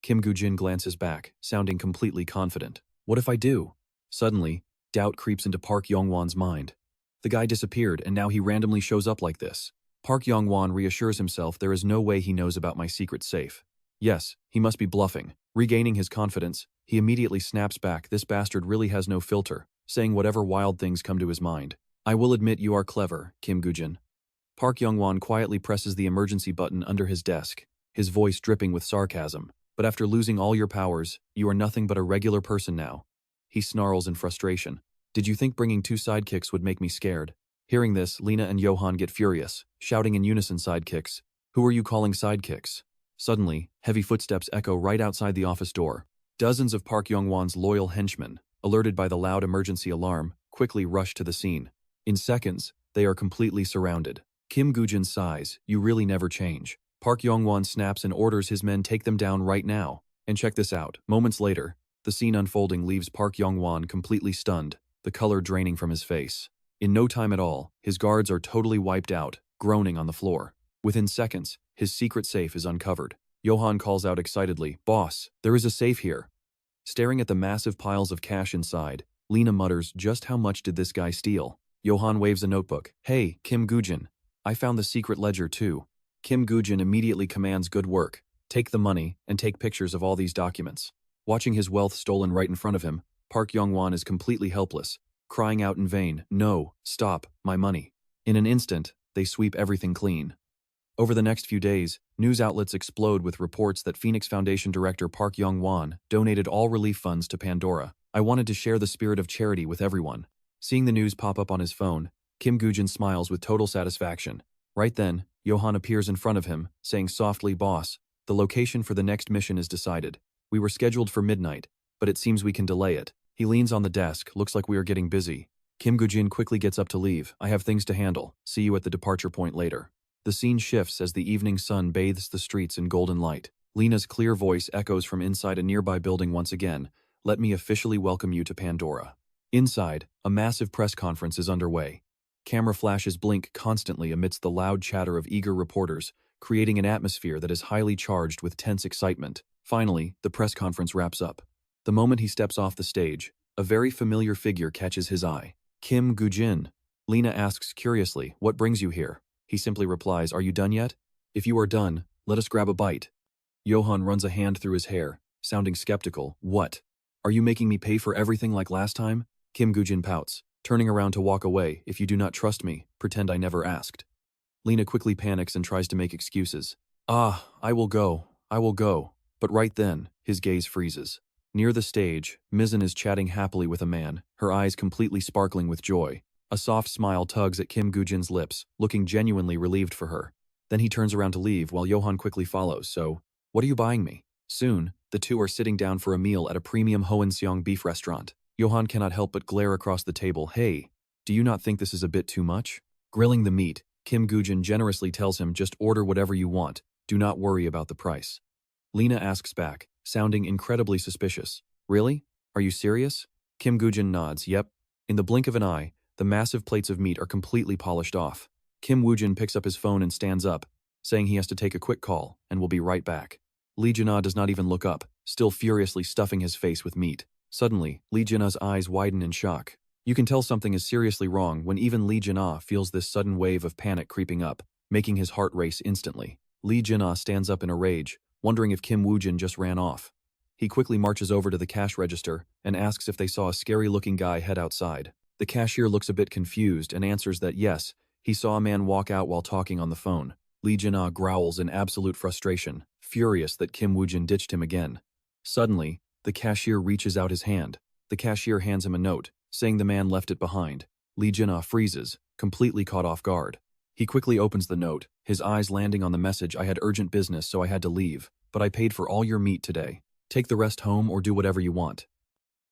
Kim Woo-jin glances back, sounding completely confident. "What if I do?" Suddenly, doubt creeps into Park Young-won's mind. The guy disappeared and now he randomly shows up like this. Park Young-won reassures himself there is no way he knows about my secret safe. Yes, he must be bluffing. Regaining his confidence, he immediately snaps back, "This bastard really has no filter," saying whatever wild things come to his mind. "I will admit you are clever, Kim Woo-jin." Park Young-won quietly presses the emergency button under his desk, his voice dripping with sarcasm. "But after losing all your powers, you are nothing but a regular person now." He snarls in frustration. "Did you think bringing 2 sidekicks would make me scared?" Hearing this, Lena and Johan get furious, shouting in unison, "Sidekicks? Who are you calling sidekicks?" Suddenly, heavy footsteps echo right outside the office door. Dozens of Park Young-won's loyal henchmen, alerted by the loud emergency alarm, quickly rush to the scene. In seconds, they are completely surrounded. Kim Woo-jin sighs, "You really never change." Park Young-won snaps and orders his men take them down right now. And check this out. Moments later, the scene unfolding leaves Park Young-won completely stunned, the color draining from his face. In no time at all, his guards are totally wiped out, groaning on the floor. Within seconds, his secret safe is uncovered. Johan calls out excitedly, "Boss, there is a safe here." Staring at the massive piles of cash inside, Lena mutters, "Just how much did this guy steal?" Johan waves a notebook. "Hey, Kim Woo-jin, I found the secret ledger too." Kim Woo-jin immediately commands, "Good work. Take the money and take pictures of all these documents." Watching his wealth stolen right in front of him, Park Young-won is completely helpless, crying out in vain, "No, stop, my money." In an instant, they sweep everything clean. Over the next few days, news outlets explode with reports that Phoenix Foundation director Park Young-won donated all relief funds to Pandora. "I wanted to share the spirit of charity with everyone." Seeing the news pop up on his phone, Kim Woo-jin smiles with total satisfaction. Right then, Johan appears in front of him, saying softly, "Boss, the location for the next mission is decided. We were scheduled for midnight, but it seems we can delay it." He leans on the desk, "Looks like we are getting busy." Kim Goo-jin quickly gets up to leave. I have things to handle. See you at the departure point later. The scene shifts as the evening sun bathes the streets in golden light. Lena's clear voice echoes from inside a nearby building once again. Let me officially welcome you to Pandora. Inside, a massive press conference is underway. Camera flashes blink constantly amidst the loud chatter of eager reporters, creating an atmosphere that is highly charged with tense excitement. Finally, the press conference wraps up. The moment he steps off the stage, a very familiar figure catches his eye. Kim Goo-jin. Lena asks curiously, what brings you here? He simply replies, are you done yet? If you are done, let us grab a bite. Johan runs a hand through his hair, sounding skeptical. What? Are you making me pay for everything like last time? Kim Goo-jin pouts, turning around to walk away. If you do not trust me, pretend I never asked. Lena quickly panics and tries to make excuses. I will go. But right then, his gaze freezes. Near the stage, Mizzen is chatting happily with a man, her eyes completely sparkling with joy. A soft smile tugs at Kim Goo-jin's lips, looking genuinely relieved for her. Then he turns around to leave while Johan quickly follows. So, what are you buying me? Soon, the two are sitting down for a meal at a premium Hohenseong beef restaurant. Johan cannot help but glare across the table. Hey, do you not think this is a bit too much? Grilling the meat, Kim Goo-jin generously tells him just order whatever you want, do not worry about the price. Lena asks back, sounding incredibly suspicious. Really? Are you serious? Kim Goo-jin nods, yep. In the blink of an eye, the massive plates of meat are completely polished off. Kim Woo-jin picks up his phone and stands up, saying he has to take a quick call and will be right back. Lee Jin-ah does not even look up, still furiously stuffing his face with meat. Suddenly, Lee Jin-ah's eyes widen in shock. You can tell something is seriously wrong when even Lee Jin-ah feels this sudden wave of panic creeping up, making his heart race instantly. Lee Jin-ah stands up in a rage, wondering if Kim Woo-jin just ran off. He quickly marches over to the cash register and asks if they saw a scary-looking guy head outside. The cashier looks a bit confused and answers that yes, he saw a man walk out while talking on the phone. Lee Jin-ah growls in absolute frustration, furious that Kim Woo-jin ditched him again. Suddenly, the cashier reaches out his hand. The cashier hands him a note, saying the man left it behind. Lee Jin-ah freezes, completely caught off guard. He quickly opens the note, his eyes landing on the message. I had urgent business, so I had to leave, but I paid for all your meat today. Take the rest home or do whatever you want.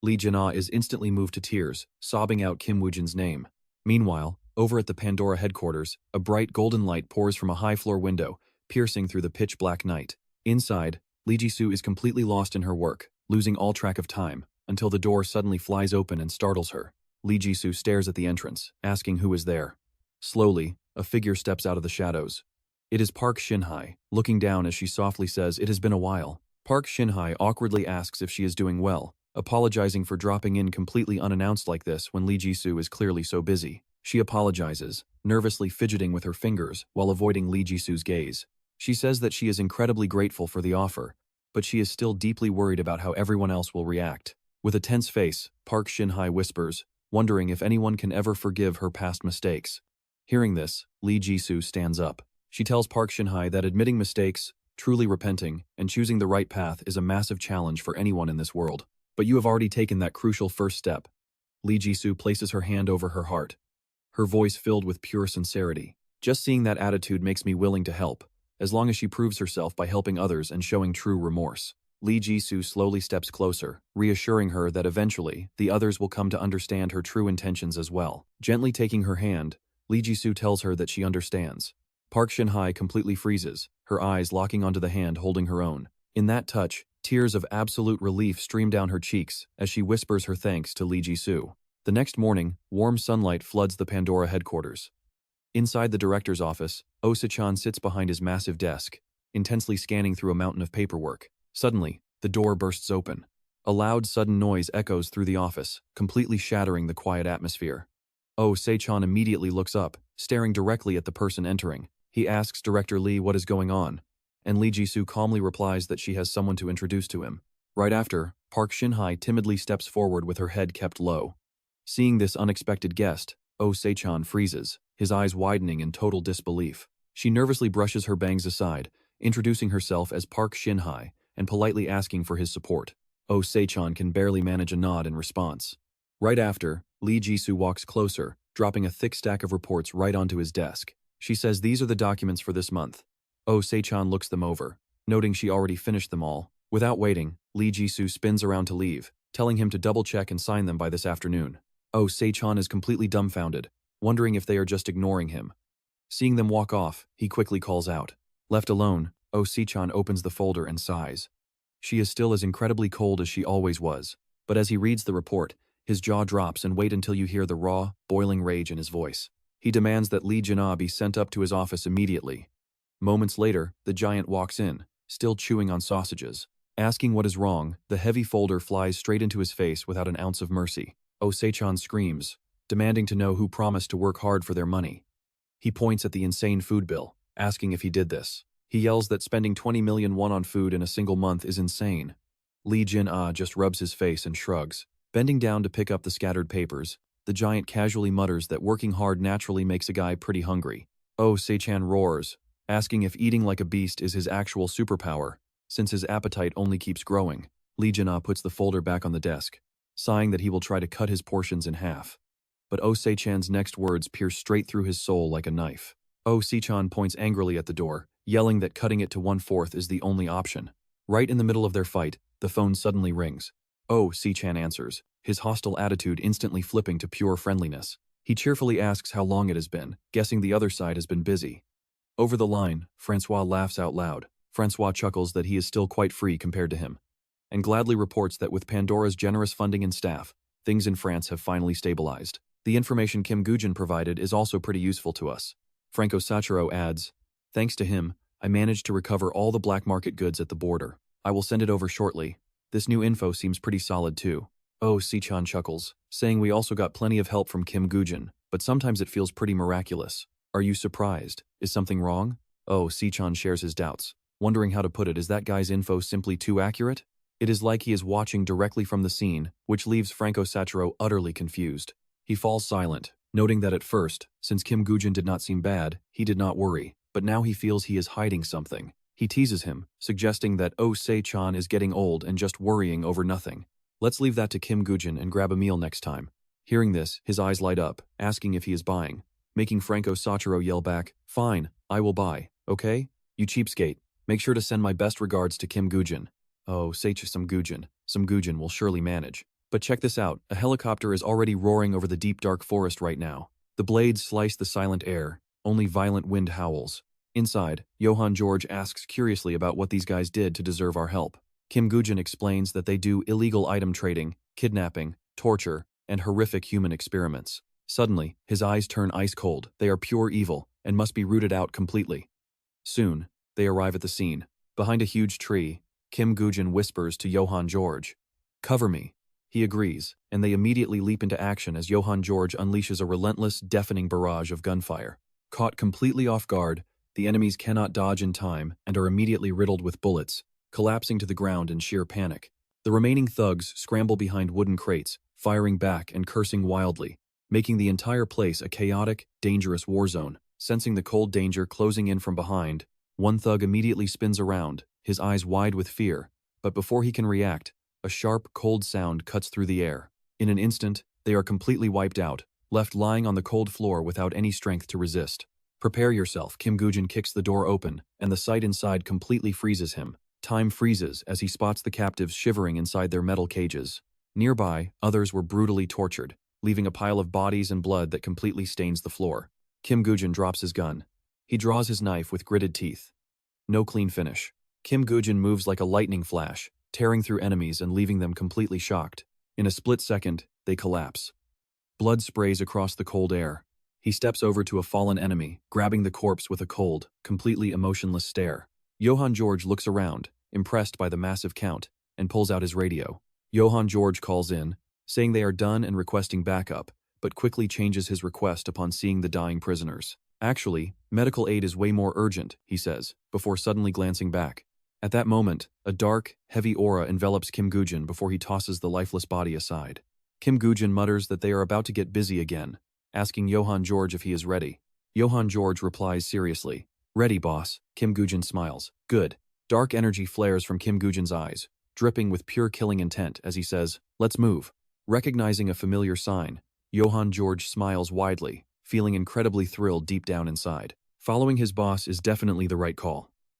Lee Jin-ah is instantly moved to tears, sobbing out Kim Woo-jin's name. Meanwhile, over at the Pandora headquarters, a bright golden light pours from a high-floor window, piercing through the pitch-black night. Inside, Lee Ji-soo is completely lost in her work, losing all track of time, until the door suddenly flies open and startles her. Lee Ji-soo stares at the entrance, asking who is there. Slowly, a figure steps out of the shadows. It is Park Shin-hye, looking down as she softly says, "It has been a while." Park Shin-hye awkwardly asks if she is doing well, apologizing for dropping in completely unannounced like this when Lee Ji-soo is clearly so busy. She apologizes, nervously fidgeting with her fingers while avoiding Lee Ji-soo's gaze. She says that she is incredibly grateful for the offer, but she is still deeply worried about how everyone else will react. With a tense face, Park Shin-hye whispers, wondering if anyone can ever forgive her past mistakes. Hearing this, Lee Ji-soo stands up. She tells Park Shin-hye that admitting mistakes, truly repenting, and choosing the right path is a massive challenge for anyone in this world. But you have already taken that crucial first step. Lee Ji-soo places her hand over her heart, her voice filled with pure sincerity. Just seeing that attitude makes me willing to help, as long as she proves herself by helping others and showing true remorse. Lee Ji-soo slowly steps closer, reassuring her that eventually, the others will come to understand her true intentions as well. Gently taking her hand, Lee Ji-soo tells her that she understands. Park Shin-hye completely freezes, her eyes locking onto the hand holding her own. In that touch, tears of absolute relief stream down her cheeks as she whispers her thanks to Lee Ji-soo. The next morning, warm sunlight floods the Pandora headquarters. Inside the director's office, Oh Se-chan sits behind his massive desk, intensely scanning through a mountain of paperwork. Suddenly, the door bursts open. A loud, sudden noise echoes through the office, completely shattering the quiet atmosphere. Oh Se-chan immediately looks up, staring directly at the person entering. He asks Director Lee what is going on, and Lee Ji-soo calmly replies that she has someone to introduce to him. Right after, Park Shin-hye timidly steps forward with her head kept low. Seeing this unexpected guest, Oh Se-chan freezes, his eyes widening in total disbelief. She nervously brushes her bangs aside, introducing herself as Park Shin-hye and politely asking for his support. Oh Se-chan can barely manage a nod in response. Right after, Lee Ji-soo walks closer, dropping a thick stack of reports right onto his desk. She says these are the documents for this month. Oh Se-chan looks them over, noting she already finished them all. Without waiting, Lee Ji-soo spins around to leave, telling him to double-check and sign them by this afternoon. Oh, Se-chan is completely dumbfounded, wondering if they are just ignoring him. Seeing them walk off, he quickly calls out. Left alone, Oh Se-chan opens the folder and sighs. She is still as incredibly cold as she always was, but as he reads the report, his jaw drops and wait until you hear the raw, boiling rage in his voice. He demands that Lee Jin-ah be sent up to his office immediately. Moments later, the giant walks in, still chewing on sausages. Asking what is wrong, the heavy folder flies straight into his face without an ounce of mercy. Oh Se-chan screams, demanding to know who promised to work hard for their money. He points at the insane food bill, asking if he did this. He yells that spending 20 million won on food in a single month is insane. Lee Jin-ah just rubs his face and shrugs. Bending down to pick up the scattered papers, the giant casually mutters that working hard naturally makes a guy pretty hungry. Oh Se-chan roars, asking if eating like a beast is his actual superpower, since his appetite only keeps growing. Lee Jin-ah puts the folder back on the desk, sighing that he will try to cut his portions in half. But Oh Se-chan's next words pierce straight through his soul like a knife. Oh Se-chan points angrily at the door, yelling that cutting it to 1/4 is the only option. Right in the middle of their fight, the phone suddenly rings. Oh Se-chan answers, his hostile attitude instantly flipping to pure friendliness. He cheerfully asks how long it has been, guessing the other side has been busy. Over the line, Francois laughs out loud. Francois chuckles that he is still quite free compared to him, and gladly reports that with Pandora's generous funding and staff, things in France have finally stabilized. The information Kim Woo-jin provided is also pretty useful to us. Franco Sachiro adds, thanks to him, I managed to recover all the black market goods at the border. I will send it over shortly. This new info seems pretty solid too. Oh Se-chan chuckles, saying we also got plenty of help from Kim Woo-jin, but sometimes it feels pretty miraculous. Are you surprised? Is something wrong? Oh Se-chan shares his doubts, wondering how to put it. Is that guy's info simply too accurate? It is like he is watching directly from the scene, which leaves Franco Sachiro utterly confused. He falls silent, noting that at first, since Kim Woo-jin did not seem bad, he did not worry, but now he feels he is hiding something. He teases him, suggesting that Oh Se-chan is getting old and just worrying over nothing. Let's leave that to Kim Woo-jin and grab a meal next time. Hearing this, his eyes light up, asking if he is buying, making Franco Sachiro yell back, fine, I will buy, okay? You cheapskate, make sure to send my best regards to Kim Woo-jin. Oh, some Woo-jin will surely manage. But check this out, a helicopter is already roaring over the deep dark forest right now. The blades slice the silent air, only violent wind howls. Inside, Johann George asks curiously about what these guys did to deserve our help. Kim Woo-jin explains that they do illegal item trading, kidnapping, torture, and horrific human experiments. Suddenly, his eyes turn ice cold. They are pure evil, and must be rooted out completely. Soon, they arrive at the scene. Behind a huge tree, Kim Woo-jin whispers to Johann George, cover me. He agrees, and they immediately leap into action as Johann George unleashes a relentless, deafening barrage of gunfire. Caught completely off guard, the enemies cannot dodge in time and are immediately riddled with bullets, collapsing to the ground in sheer panic. The remaining thugs scramble behind wooden crates, firing back and cursing wildly, making the entire place a chaotic, dangerous war zone. Sensing the cold danger closing in from behind, one thug immediately spins around, his eyes wide with fear, but before he can react, a sharp, cold sound cuts through the air. In an instant, they are completely wiped out, left lying on the cold floor without any strength to resist. Prepare yourself, Kim Woo-jin kicks the door open, and the sight inside completely freezes him. Time freezes as he spots the captives shivering inside their metal cages. Nearby, others were brutally tortured, leaving a pile of bodies and blood that completely stains the floor. Kim Woo-jin drops his gun. He draws his knife with gritted teeth. No clean finish. Kim Woo-jin moves like a lightning flash, tearing through enemies and leaving them completely shocked. In a split second, they collapse. Blood sprays across the cold air. He steps over to a fallen enemy, grabbing the corpse with a cold, completely emotionless stare. Johann George looks around, impressed by the massive count, and pulls out his radio. Johann George calls in, saying they are done and requesting backup, but quickly changes his request upon seeing the dying prisoners. Actually, medical aid is way more urgent, he says, before suddenly glancing back. At that moment, a dark, heavy aura envelops Kim Woo-jin before he tosses the lifeless body aside. Kim Woo-jin mutters that they are about to get busy again, asking Johann George if he is ready. Johann George replies seriously, ready, boss. Kim Woo-jin smiles. Good. Dark energy flares from Kim Woo-jin's eyes, dripping with pure killing intent as he says, let's move. Recognizing a familiar sign, Johann George smiles widely, feeling incredibly thrilled deep down inside. Following his boss is definitely the right call.